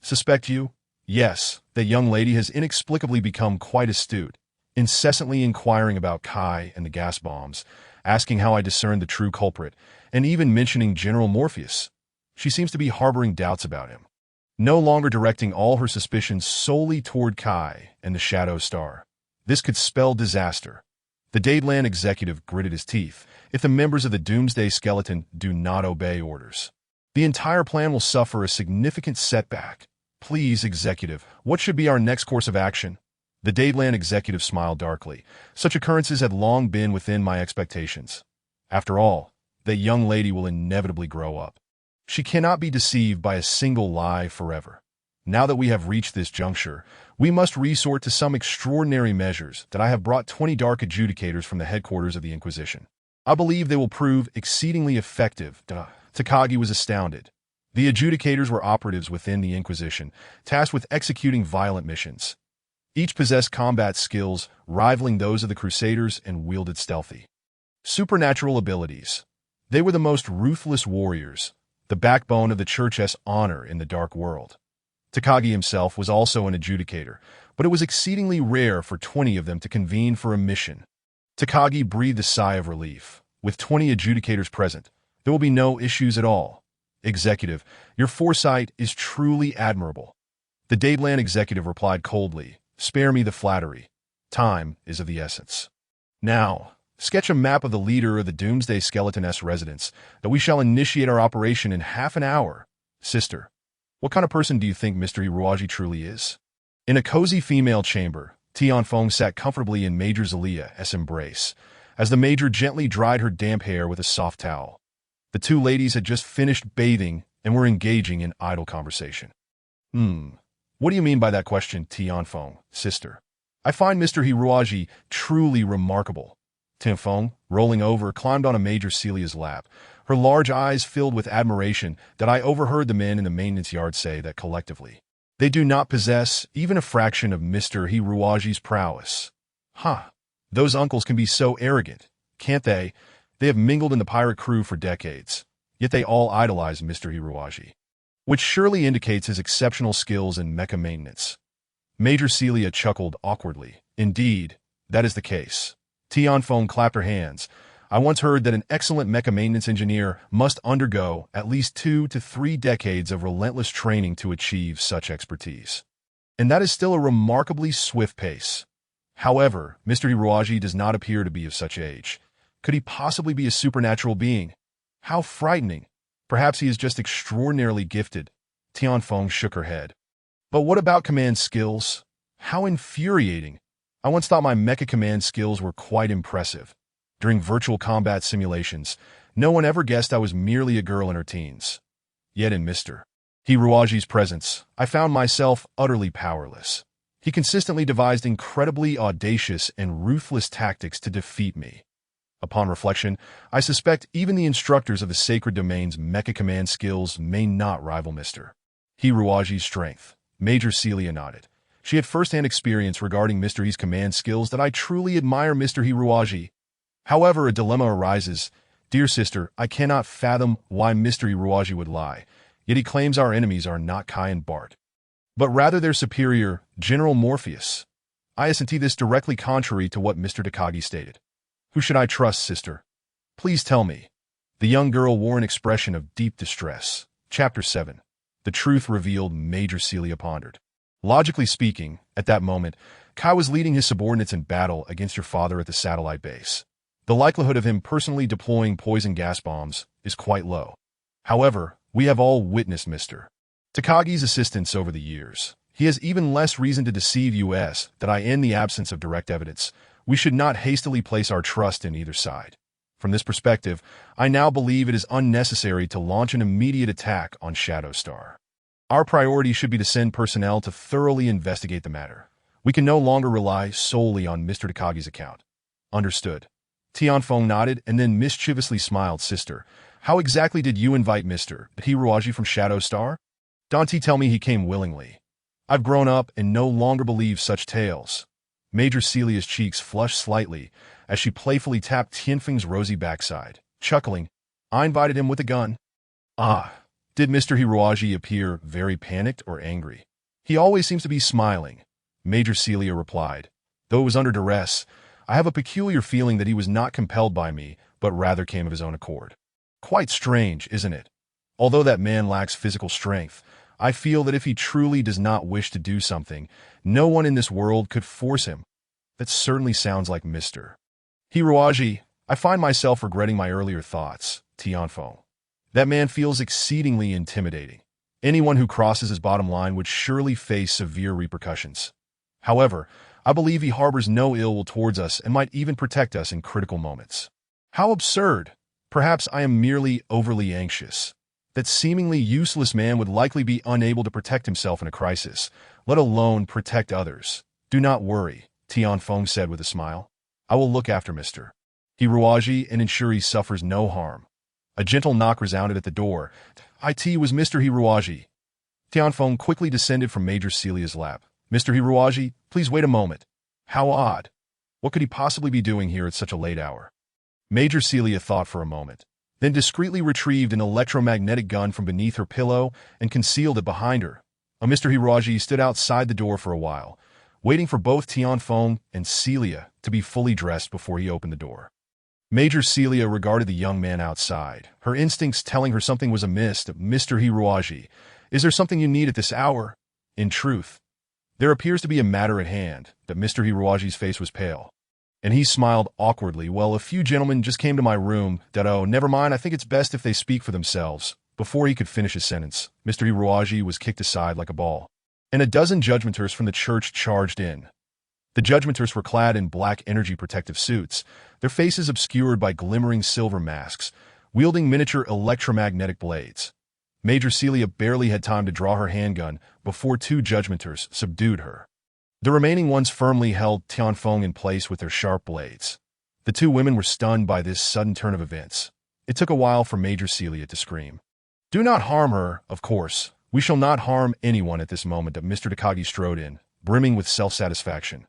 Suspect you? Yes, that young lady has inexplicably become quite astute, incessantly inquiring about Kai and the gas bombs, asking how I discerned the true culprit, and even mentioning General Morpheus. She seems to be harboring doubts about him, no longer directing all her suspicions solely toward Kai and the Shadow Star. This could spell disaster. The Dadeland executive gritted his teeth. If the members of the Doomsday Skeleton do not obey orders, the entire plan will suffer a significant setback. Please, Executive, what should be our next course of action? The Dadeland executive smiled darkly. Such occurrences had long been within my expectations. After all, that young lady will inevitably grow up. She cannot be deceived by a single lie forever. Now that we have reached this juncture, we must resort to some extraordinary measures that I have brought 20 dark adjudicators from the headquarters of the Inquisition. I believe they will prove exceedingly effective. Takagi was astounded. The adjudicators were operatives within the Inquisition, tasked with executing violent missions. Each possessed combat skills rivaling those of the Crusaders and wielded stealthy, supernatural abilities. They were the most ruthless warriors, the backbone of the Church's honor in the dark world. Takagi himself was also an adjudicator, but it was exceedingly rare for 20 of them to convene for a mission. Takagi breathed a sigh of relief. With 20 adjudicators present, there will be no issues at all. Executive, your foresight is truly admirable. The Dadeland executive replied coldly. Spare me the flattery. Time is of the essence. Now, sketch a map of the leader of the Doomsday Skeleton's residence, that we shall initiate our operation in half an hour. Sister, what kind of person do you think Mr. Hiruaji truly is? In a cozy female chamber, Tianfeng sat comfortably in Major Zelia's embrace, as the Major gently dried her damp hair with a soft towel. The two ladies had just finished bathing and were engaging in idle conversation. What do you mean by that question, Tianfeng, sister? I find Mr. Hiruaji truly remarkable. Tianfeng, rolling over, climbed on Major Celia's lap, her large eyes filled with admiration that I overheard the men in the maintenance yard say that collectively they do not possess even a fraction of Mr. Hiruaji's prowess. Those uncles can be so arrogant, can't they? They have mingled in the pirate crew for decades, yet they all idolize Mr. Hiruaji, which surely indicates his exceptional skills in mecha maintenance. Major Celia chuckled awkwardly. Indeed, that is the case. Tianfeng clapped her hands. I once heard that an excellent mecha maintenance engineer must undergo at least 2 to 3 decades of relentless training to achieve such expertise. And that is still a remarkably swift pace. However, Mr. Hiruaji does not appear to be of such age. Could he possibly be a supernatural being? How frightening. Perhaps he is just extraordinarily gifted. Tianfeng shook her head. But what about command skills? How infuriating. I once thought my mecha command skills were quite impressive. During virtual combat simulations, no one ever guessed I was merely a girl in her teens. Yet in Mr. Hiruaji's presence, I found myself utterly powerless. He consistently devised incredibly audacious and ruthless tactics to defeat me. Upon reflection, I suspect even the instructors of the Sacred Domain's mecha command skills may not rival Mr. Hiruaji's strength. Major Celia nodded. She had first-hand experience regarding Mr. Hi's command skills that I truly admire Mr. Hiruaji. However, a dilemma arises. Dear sister, I cannot fathom why Mr. Hiruaji would lie, yet he claims our enemies are not Kai and Bart, but rather their superior, General Morpheus. I isn't this directly contrary to what Mr. Takagi stated. Who should I trust, sister? Please tell me. The young girl wore an expression of deep distress. Chapter 7. The truth revealed. Major Celia pondered. Logically speaking, at that moment, Kai was leading his subordinates in battle against your father at the satellite base. The likelihood of him personally deploying poison gas bombs is quite low. However, we have all witnessed Mr. Takagi's assistance over the years. He has even less reason to deceive us that in the absence of direct evidence, we should not hastily place our trust in either side. From this perspective, I now believe it is unnecessary to launch an immediate attack on Shadow Star. Our priority should be to send personnel to thoroughly investigate the matter. We can no longer rely solely on Mr. Takagi's account. Understood. Tianfeng nodded and then mischievously smiled. Sister, how exactly did you invite Mr. Hiruaji from Shadow Star? Don't tell me he came willingly. I've grown up and no longer believe such tales. Major Celia's cheeks flushed slightly as she playfully tapped Tianfeng's rosy backside, chuckling. I invited him with a gun. Ah, did Mr. Hiruaji appear very panicked or angry? He always seems to be smiling, Major Celia replied. Though it was under duress, I have a peculiar feeling that he was not compelled by me, but rather came of his own accord. Quite strange, isn't it? Although that man lacks physical strength, I feel that if he truly does not wish to do something, no one in this world could force him. That certainly sounds like Mr. Hiruaji. I find myself regretting my earlier thoughts, Tianfeng. That man feels exceedingly intimidating. Anyone who crosses his bottom line would surely face severe repercussions. However, I believe he harbors no ill will towards us and might even protect us in critical moments. How absurd! Perhaps I am merely overly anxious. That seemingly useless man would likely be unable to protect himself in a crisis, let alone protect others. Do not worry, Tianfeng said with a smile. I will look after Mr. Hiruaji and ensure he suffers no harm. A gentle knock resounded at the door. It was Mr. Hiruaji. Tianfeng quickly descended from Major Celia's lap. Mr. Hiruaji, please wait a moment. How odd. What could he possibly be doing here at such a late hour? Major Celia thought for a moment, then discreetly retrieved an electromagnetic gun from beneath her pillow and concealed it behind her. Mr. Hiruaji stood outside the door for a while, waiting for both Tianfeng and Celia to be fully dressed before he opened the door. Major Celia regarded the young man outside, her instincts telling her something was amiss. Mr. Hiruaji, is there something you need at this hour? In truth, there appears to be a matter at hand. That Mr. Hiruaji's face was pale, and he smiled awkwardly. Well, a few gentlemen just came to my room. Never mind, I think it's best if they speak for themselves. Before he could finish his sentence, Mr. Hiruaji was kicked aside like a ball, and a dozen judgmenters from the church charged in. The judgmenters were clad in black energy protective suits, their faces obscured by glimmering silver masks, wielding miniature electromagnetic blades. Major Celia barely had time to draw her handgun before two judgmenters subdued her. The remaining ones firmly held Tianfeng in place with their sharp blades. The two women were stunned by this sudden turn of events. It took a while for Major Celia to scream. Do not harm her, of course. We shall not harm anyone at this moment. That Mr. Takagi strode in, brimming with self-satisfaction.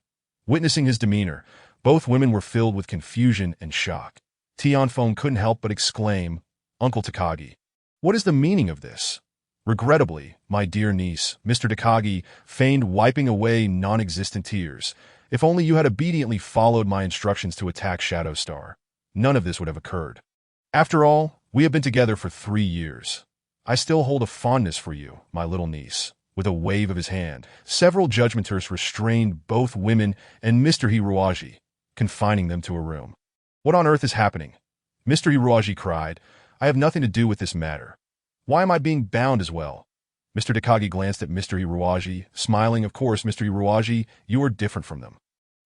Witnessing his demeanor, both women were filled with confusion and shock. Tianfeng couldn't help but exclaim, Uncle Takagi, what is the meaning of this? Regrettably, my dear niece, Mr. Takagi feigned wiping away non-existent tears. If only you had obediently followed my instructions to attack Shadow Star, none of this would have occurred. After all, we have been together for 3 years. I still hold a fondness for you, my little niece. With a wave of his hand, several judgmenters restrained both women and Mr. Hiruaji, confining them to a room. What on earth is happening? Mr. Hiruaji cried. I have nothing to do with this matter. Why am I being bound as well? Mr. Takagi glanced at Mr. Hiruaji, smiling. Of course, Mr. Hiruaji, you are different from them.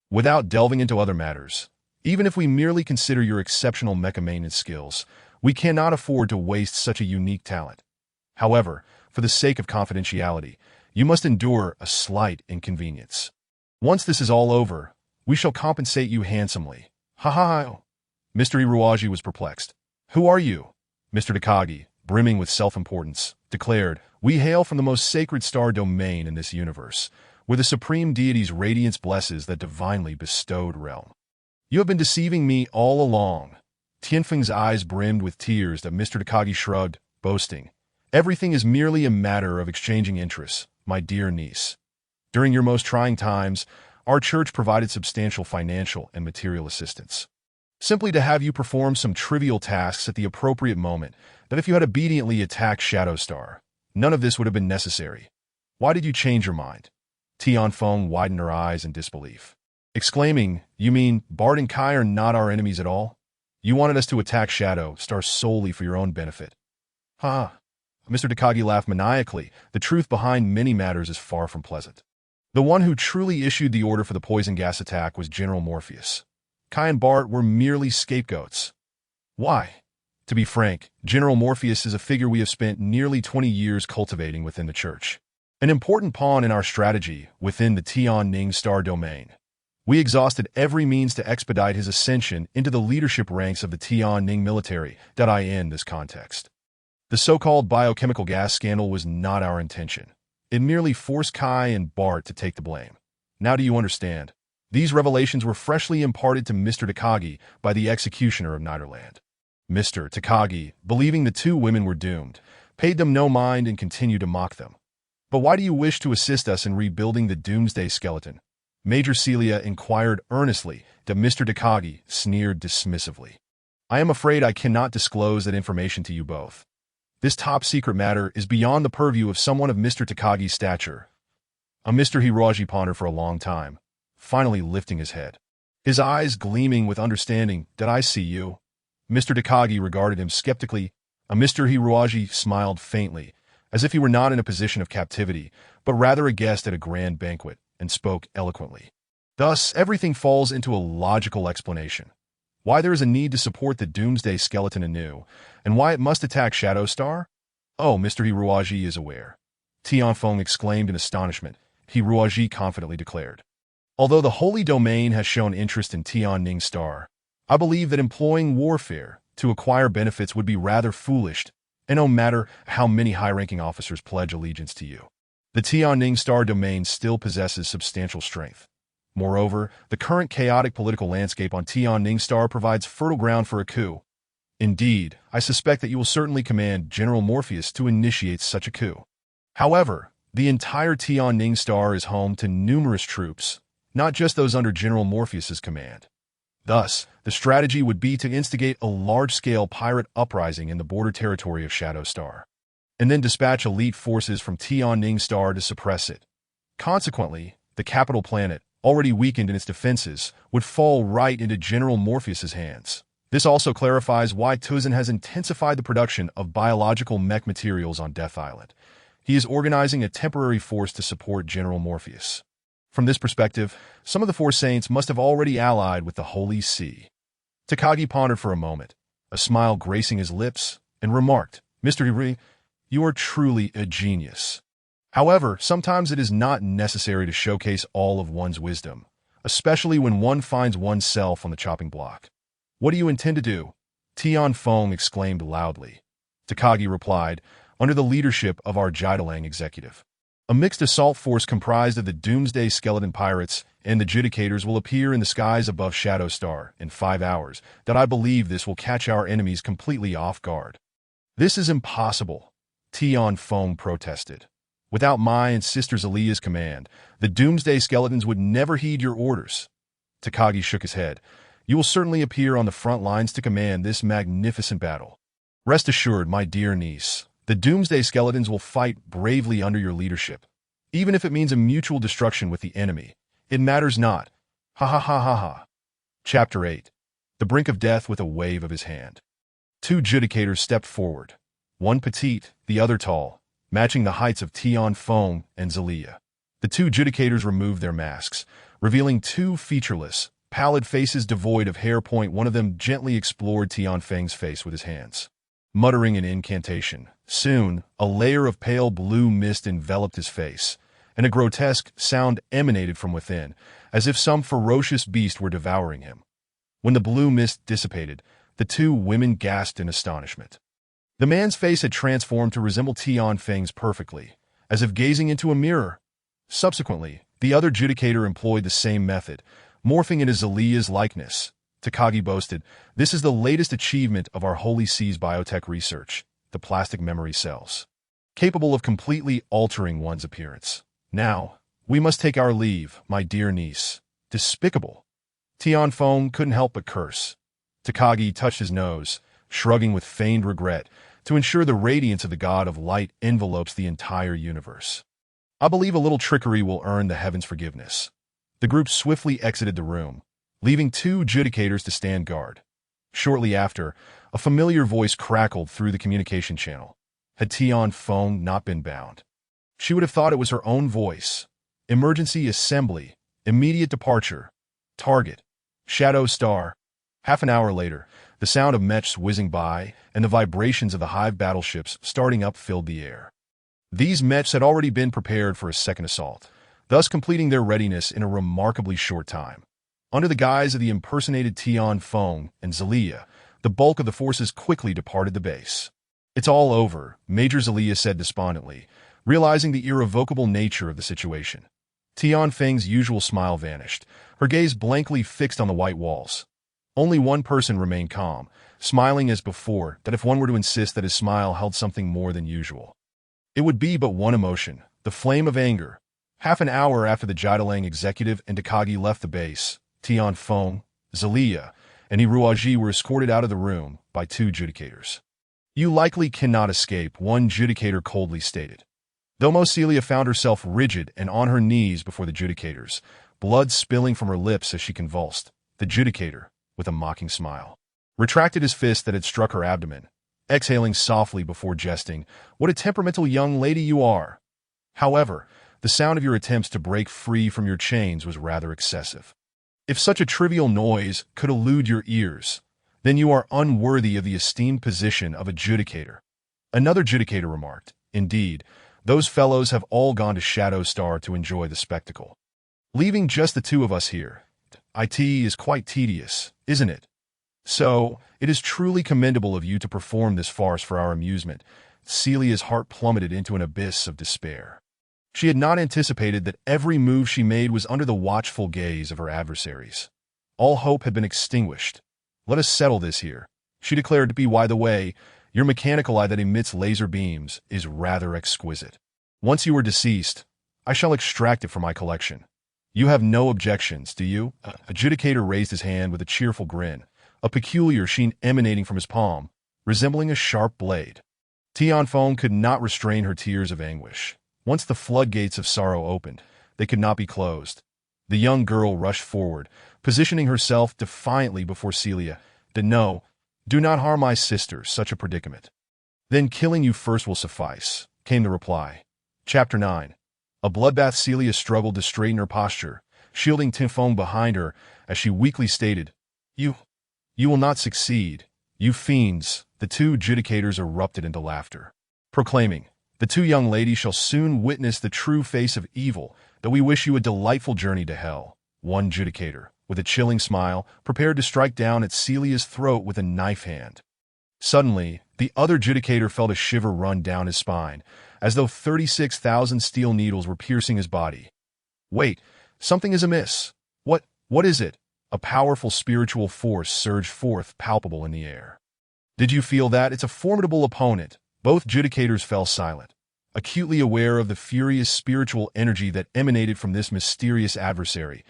Without delving into other matters, even if we merely consider your exceptional mecha maintenance skills, we cannot afford to waste such a unique talent. However, for the sake of confidentiality, you must endure a slight inconvenience. Once this is all over, we shall compensate you handsomely. Ha ha ha. Mr. Iruaji was perplexed. Who are you? Mr. Takagi, brimming with self-importance, declared, We hail from the most sacred star domain in this universe, where the supreme deity's radiance blesses that divinely bestowed realm. You have been deceiving me all along. Tianfeng's eyes brimmed with tears that Mr. Takagi shrugged, boasting, Everything is merely a matter of exchanging interests, my dear niece. During your most trying times, our church provided substantial financial and material assistance. Simply to have you perform some trivial tasks at the appropriate moment, that if you had obediently attacked Shadow Star, none of this would have been necessary. Why did you change your mind? Tianfeng widened her eyes in disbelief, exclaiming, You mean Bart and Kai are not our enemies at all? You wanted us to attack Shadow Star solely for your own benefit. Ha! Mr. Takagi laughed maniacally. The truth behind many matters is far from pleasant. The one who truly issued the order for the poison gas attack was General Morpheus. Kai and Bart were merely scapegoats. Why? To be frank, General Morpheus is a figure we have spent nearly 20 years cultivating within the church. An important pawn in our strategy within the Tianning Star domain. We exhausted every means to expedite his ascension into the leadership ranks of the Tianning military. I end this context. The so-called biochemical gas scandal was not our intention. It merely forced Kai and Bart to take the blame. Now do you understand? These revelations were freshly imparted to Mr. Takagi by the executioner of Netherland. Mr. Takagi, believing the two women were doomed, paid them no mind and continued to mock them. But why do you wish to assist us in rebuilding the Doomsday Skeleton? Major Celia inquired earnestly that Mr. Takagi sneered dismissively. I am afraid I cannot disclose that information to you both. This top-secret matter is beyond the purview of someone of Mr. Takagi's stature. Mr. Hiroji pondered for a long time, finally lifting his head. His eyes gleaming with understanding. Did I see you? Mr. Takagi regarded him skeptically. Mr. Hiroji smiled faintly, as if he were not in a position of captivity, but rather a guest at a grand banquet, and spoke eloquently. Thus, everything falls into a logical explanation. Why there is a need to support the Doomsday Skeleton anew, and why it must attack Shadow Star? Oh, Mr. Hiroji is aware. Tianfeng exclaimed in astonishment. Hiroji confidently declared. Although the Holy Domain has shown interest in Tianning Star, I believe that employing warfare to acquire benefits would be rather foolish, and no matter how many high-ranking officers pledge allegiance to you. The Tianning Star domain still possesses substantial strength. Moreover, the current chaotic political landscape on Tianning Star provides fertile ground for a coup. Indeed, I suspect that you will certainly command General Morpheus to initiate such a coup. However, the entire Tianning Star is home to numerous troops, not just those under General Morpheus's command. Thus, the strategy would be to instigate a large-scale pirate uprising in the border territory of Shadow Star, and then dispatch elite forces from Tianning Star to suppress it. Consequently, the capital planet, already weakened in its defenses, would fall right into General Morpheus's hands. This also clarifies why Tuzin has intensified the production of biological mech materials on Death Island. He is organizing a temporary force to support General Morpheus. From this perspective, some of the Four Saints must have already allied with the Holy See. Takagi pondered for a moment, a smile gracing his lips, and remarked, Mr. Hiri, you are truly a genius. However, sometimes it is not necessary to showcase all of one's wisdom, especially when one finds oneself on the chopping block. What do you intend to do? Tianfeng exclaimed loudly. Takagi replied, under the leadership of our Jidalang executive. A mixed assault force comprised of the Doomsday Skeleton Pirates and the Judicators will appear in the skies above Shadow Star in 5 hours. I believe this will catch our enemies completely off guard. This is impossible, Tianfeng protested. Without my and Sister Zelia's command, the Doomsday Skeletons would never heed your orders. Takagi shook his head. You will certainly appear on the front lines to command this magnificent battle. Rest assured, my dear niece, the Doomsday Skeletons will fight bravely under your leadership. Even if it means a mutual destruction with the enemy, it matters not. Ha ha ha ha ha. Chapter 8. The Brink of Death with a wave of his hand. 2 Judicators stepped forward. One petite, the other tall, matching the heights of Tianfeng and Zelia. The 2 Judicators removed their masks, revealing 2 featureless, pallid faces devoid of hair. One of them gently explored Tianfeng's face with his hands. Muttering an incantation, soon, a layer of pale blue mist enveloped his face, and a grotesque sound emanated from within, as if some ferocious beast were devouring him. When the blue mist dissipated, the two women gasped in astonishment. The man's face had transformed to resemble Tian Feng's perfectly, as if gazing into a mirror. Subsequently, the other judicator employed the same method, morphing into Zelia's likeness. Takagi boasted, "This is the latest achievement of our Holy Seas biotech research, the plastic memory cells, capable of completely altering one's appearance. Now, we must take our leave, my dear niece." Despicable. Tian Feng couldn't help but curse. Takagi touched his nose, shrugging with feigned regret, to ensure the radiance of the god of light envelopes the entire universe. "I believe a little trickery will earn the heavens' forgiveness." The group swiftly exited the room, leaving two judicators to stand guard. Shortly after, a familiar voice crackled through the communication channel. Had Tian Feng not been bound, she would have thought it was her own voice. "Emergency assembly. Immediate departure. Target. Shadow Star." Half an hour later, the sound of mechs whizzing by and the vibrations of the Hive battleships starting up filled the air. These mechs had already been prepared for a second assault, thus completing their readiness in a remarkably short time. Under the guise of the impersonated Tian Feng and Zelia, the bulk of the forces quickly departed the base. "It's all over," Major Zelia said despondently, realizing the irrevocable nature of the situation. Tian Feng's usual smile vanished, her gaze blankly fixed on the white walls. Only one person remained calm, smiling as before, that if one were to insist that his smile held something more than usual, it would be but one emotion, the flame of anger. Half an hour after the Jidalang executive and Takagi left the base, Tian Feng, Zelia, and Hiruaji were escorted out of the room by two judicators. "You likely cannot escape," one judicator coldly stated. Though Celia found herself rigid and on her knees before the judicators, blood spilling from her lips as she convulsed, the judicator, with a mocking smile, retracted his fist that had struck her abdomen, exhaling softly before jesting, "What a temperamental young lady you are." However, the sound of your attempts to break free from your chains was rather excessive. If such a trivial noise could elude your ears, then you are unworthy of the esteemed position of a judicator. Another judicator remarked, "Indeed, those fellows have all gone to Shadow Star to enjoy the spectacle. Leaving just the two of us here. It is quite tedious, isn't it? So, it is truly commendable of you to perform this farce for our amusement." Celia's heart plummeted into an abyss of despair. She had not anticipated that every move she made was under the watchful gaze of her adversaries. All hope had been extinguished. "Let us settle this here," she declared to be, "By the way, your mechanical eye that emits laser beams is rather exquisite. Once you are deceased, I shall extract it from my collection. You have no objections, do you?" Adjudicator raised his hand with a cheerful grin, a peculiar sheen emanating from his palm, resembling a sharp blade. Tian Feng could not restrain her tears of anguish. Once the floodgates of sorrow opened, they could not be closed. The young girl rushed forward, positioning herself defiantly before Celia. "No, do not harm my sister, such a predicament." "Then killing you first will suffice," came the reply. Chapter 9. A bloodbath. Celia struggled to straighten her posture, shielding Tian Feng behind her as she weakly stated, You will not succeed, you fiends." The two judicators erupted into laughter, proclaiming, "The two young ladies shall soon witness the true face of evil, though we wish you a delightful journey to hell." One judicator, with a chilling smile, prepared to strike down at Celia's throat with a knife hand. Suddenly, the other judicator felt a shiver run down his spine, as though 36,000 steel needles were piercing his body. "Wait, something is amiss. What is it?" A powerful spiritual force surged forth, palpable in the air. "Did you feel that? It's a formidable opponent." Both judicators fell silent, acutely aware of the furious spiritual energy that emanated from this mysterious adversary.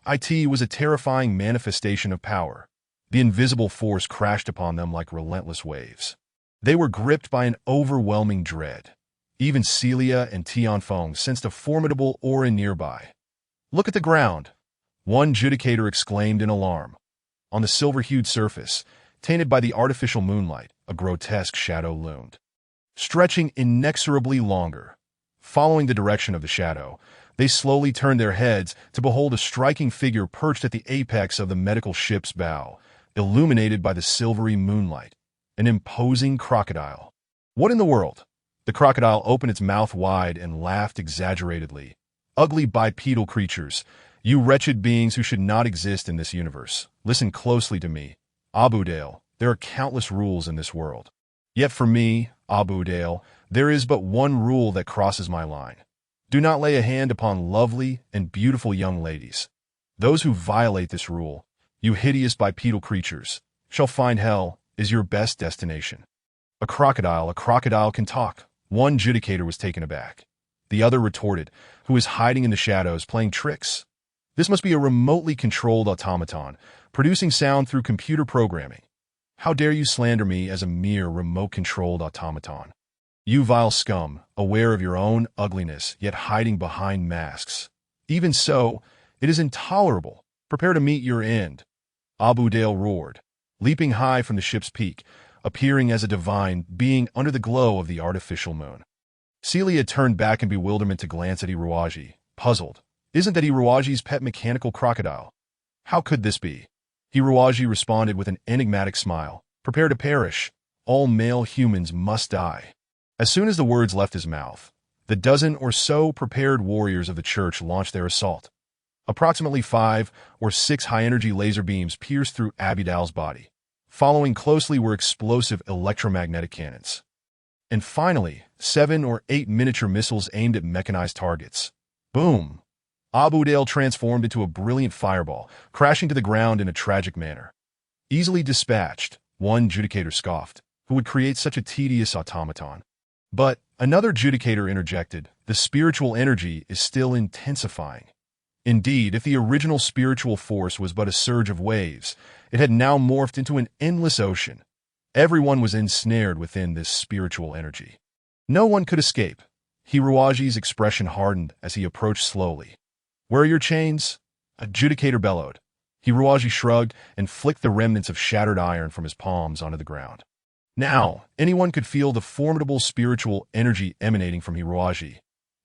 It was a terrifying manifestation of power. The invisible force crashed upon them like relentless waves. They were gripped by an overwhelming dread. Even Celia and Tian Feng sensed a formidable aura nearby. "Look at the ground," one judicator exclaimed in alarm. On the silver-hued surface, tainted by the artificial moonlight, a grotesque shadow loomed, stretching inexorably longer. Following the direction of the shadow, they slowly turned their heads to behold a striking figure perched at the apex of the medical ship's bow, illuminated by the silvery moonlight. An imposing crocodile. "What in the world?" The crocodile opened its mouth wide and laughed exaggeratedly, Ugly bipedal creatures, you wretched beings who should not exist in this universe. Listen closely to me. Abudale, there are countless rules in this world. Yet for me, Abudale, there is but one rule that crosses my line. Do not lay a hand upon lovely and beautiful young ladies. Those who violate this rule, you hideous bipedal creatures, shall find hell is your best destination. A crocodile can talk. One judicator was taken aback. The other retorted, who is hiding in the shadows playing tricks? This must be a remotely controlled automaton, producing sound through computer programming. How dare you slander me as a mere remote-controlled automaton? You vile scum, aware of your own ugliness, yet hiding behind masks. Even so, it is intolerable. Prepare to meet your end. Abudale roared, leaping high from the ship's peak, appearing as a divine being under the glow of the artificial moon. Celia turned back in bewilderment to glance at Iruwaji, puzzled. Isn't that Iruwaji's pet mechanical crocodile? How could this be? Iruwaji responded with an enigmatic smile. Prepare to perish. All male humans must die. As soon as the words left his mouth, the dozen or so prepared warriors of the church launched their assault. Approximately 5 or 6 high-energy laser beams pierced through Abudale's body. Following closely were explosive electromagnetic cannons. And finally, 7 or 8 miniature missiles aimed at mechanized targets. Boom! Abudale transformed into a brilliant fireball, crashing to the ground in a tragic manner. Easily dispatched, one judicator scoffed, who would create such a tedious automaton. But another judicator interjected, the spiritual energy is still intensifying. Indeed, if the original spiritual force was but a surge of waves, it had now morphed into an endless ocean. Everyone was ensnared within this spiritual energy. No one could escape. Hiruwaji's expression hardened as he approached slowly. Where are your chains? A judicator bellowed. Hiruwaji shrugged and flicked the remnants of shattered iron from his palms onto the ground. Now, anyone could feel the formidable spiritual energy emanating from Hiruwaji.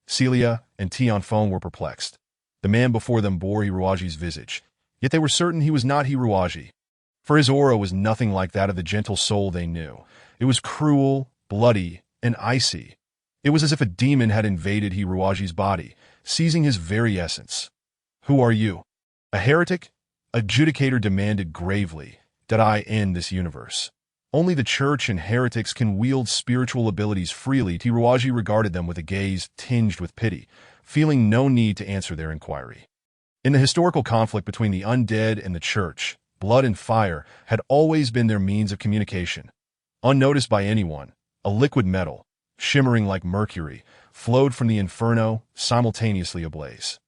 Celia and Tianfeng were perplexed. The man before them bore Hiruwaji's visage, yet they were certain he was not Hiruwaji. For his aura was nothing like that of the gentle soul they knew. It was cruel, bloody, and icy. It was as if a demon had invaded Hiruwaji's body, seizing his very essence. Who are you? A heretic? A judicator demanded gravely. Did I end this universe? Only the church and heretics can wield spiritual abilities freely. Hiruwaji regarded them with a gaze tinged with pity, feeling no need to answer their inquiry. In the historical conflict between the undead and the church, blood and fire had always been their means of communication. Unnoticed by anyone, a liquid metal, shimmering like mercury, flowed from the inferno, simultaneously ablaze.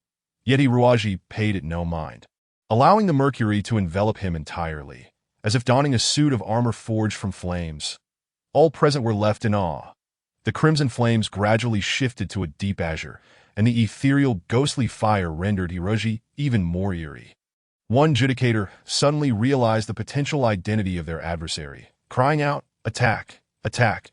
Yet Hiruwaji paid it no mind, allowing the mercury to envelop him entirely, as if donning a suit of armor forged from flames. All present were left in awe. The crimson flames gradually shifted to a deep azure, and the ethereal, ghostly fire rendered Hiruwaji even more eerie. One judicator suddenly realized the potential identity of their adversary, crying out, "Attack! Attack!"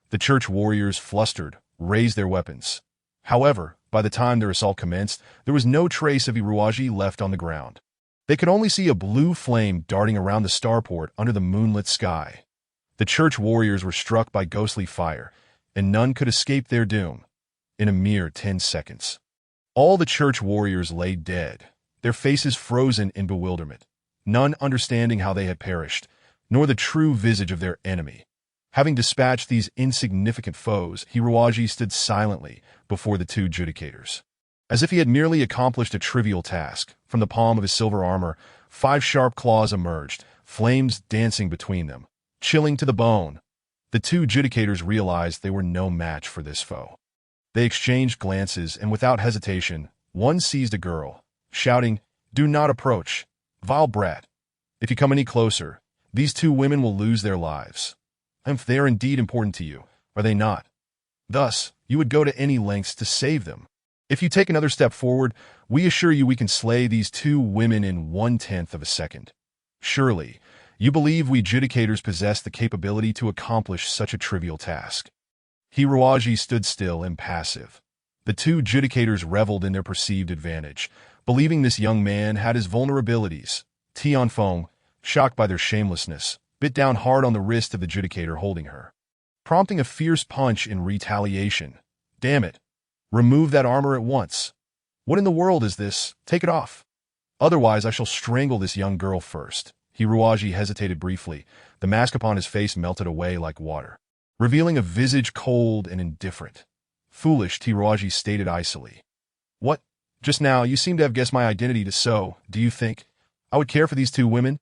The church warriors, flustered, raised their weapons. However, by the time their assault commenced, there was no trace of Hiruwaji left on the ground. They could only see a blue flame darting around the starport under the moonlit sky. The church warriors were struck by ghostly fire, and none could escape their doom. In a mere 10 seconds, all the church warriors lay dead, their faces frozen in bewilderment, none understanding how they had perished, nor the true visage of their enemy. Having dispatched these insignificant foes, Hiruwaji stood silently before the 2 judicators. As if he had merely accomplished a trivial task, from the palm of his silver armor, 5 sharp claws emerged, flames dancing between them, chilling to the bone. The 2 judicators realized they were no match for this foe. They exchanged glances, and without hesitation, one seized a girl, shouting, "Do not approach, vile brat. If you come any closer, these 2 women will lose their lives. And if they are indeed important to you, are they not? Thus, you would go to any lengths to save them. If you take another step forward, we assure you we can slay these 2 women in 1/10 of a second. Surely, you believe we judicators possess the capability to accomplish such a trivial task." Hiruwaji stood still, impassive. The 2 judicators reveled in their perceived advantage, believing this young man had his vulnerabilities. Tianfeng, shocked by their shamelessness, bit down hard on the wrist of the judicator holding her, prompting a fierce punch in retaliation. "Damn it! Remove that armor at once." What in the world is this? Take it off. Otherwise, I shall strangle this young girl first. Hiruaji hesitated briefly. The mask upon his face melted away like water, revealing a visage cold and indifferent. Foolish, Hiruaji stated icily. What? Just now, you seem to have guessed my identity do you think I would care for these two women?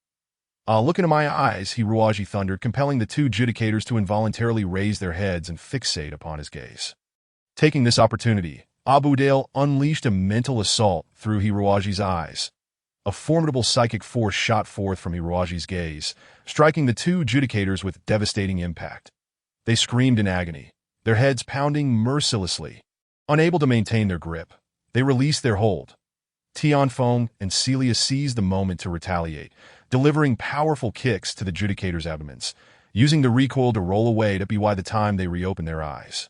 Look into my eyes, Hiruaji thundered, compelling the two judicators to involuntarily raise their heads and fixate upon his gaze. Taking this opportunity, Abudale unleashed a mental assault through Hiruaji's eyes. A formidable psychic force shot forth from Hiruaji's gaze, striking the two judicators with devastating impact. They screamed in agony, their heads pounding mercilessly. Unable to maintain their grip, they released their hold. Tianfeng and Celia seized the moment to retaliate, delivering powerful kicks to the judicators' abdomens, using the recoil to roll away by the time they reopened their eyes.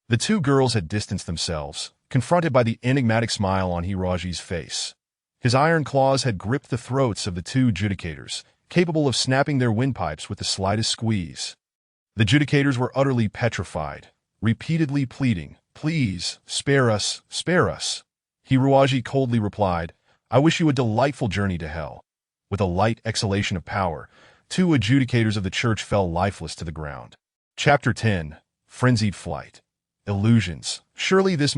The two girls had distanced themselves, confronted by the enigmatic smile on Hiruaji's face. His iron claws had gripped the throats of the two judicators, capable of snapping their windpipes with the slightest squeeze. The judicators were utterly petrified, repeatedly pleading, "Please, spare us, spare us." Hiruaji coldly replied, "I wish you a delightful journey to hell." With a light exhalation of power, two adjudicators of the church fell lifeless to the ground. Chapter 10. Frenzied Flight. Illusions. Surely this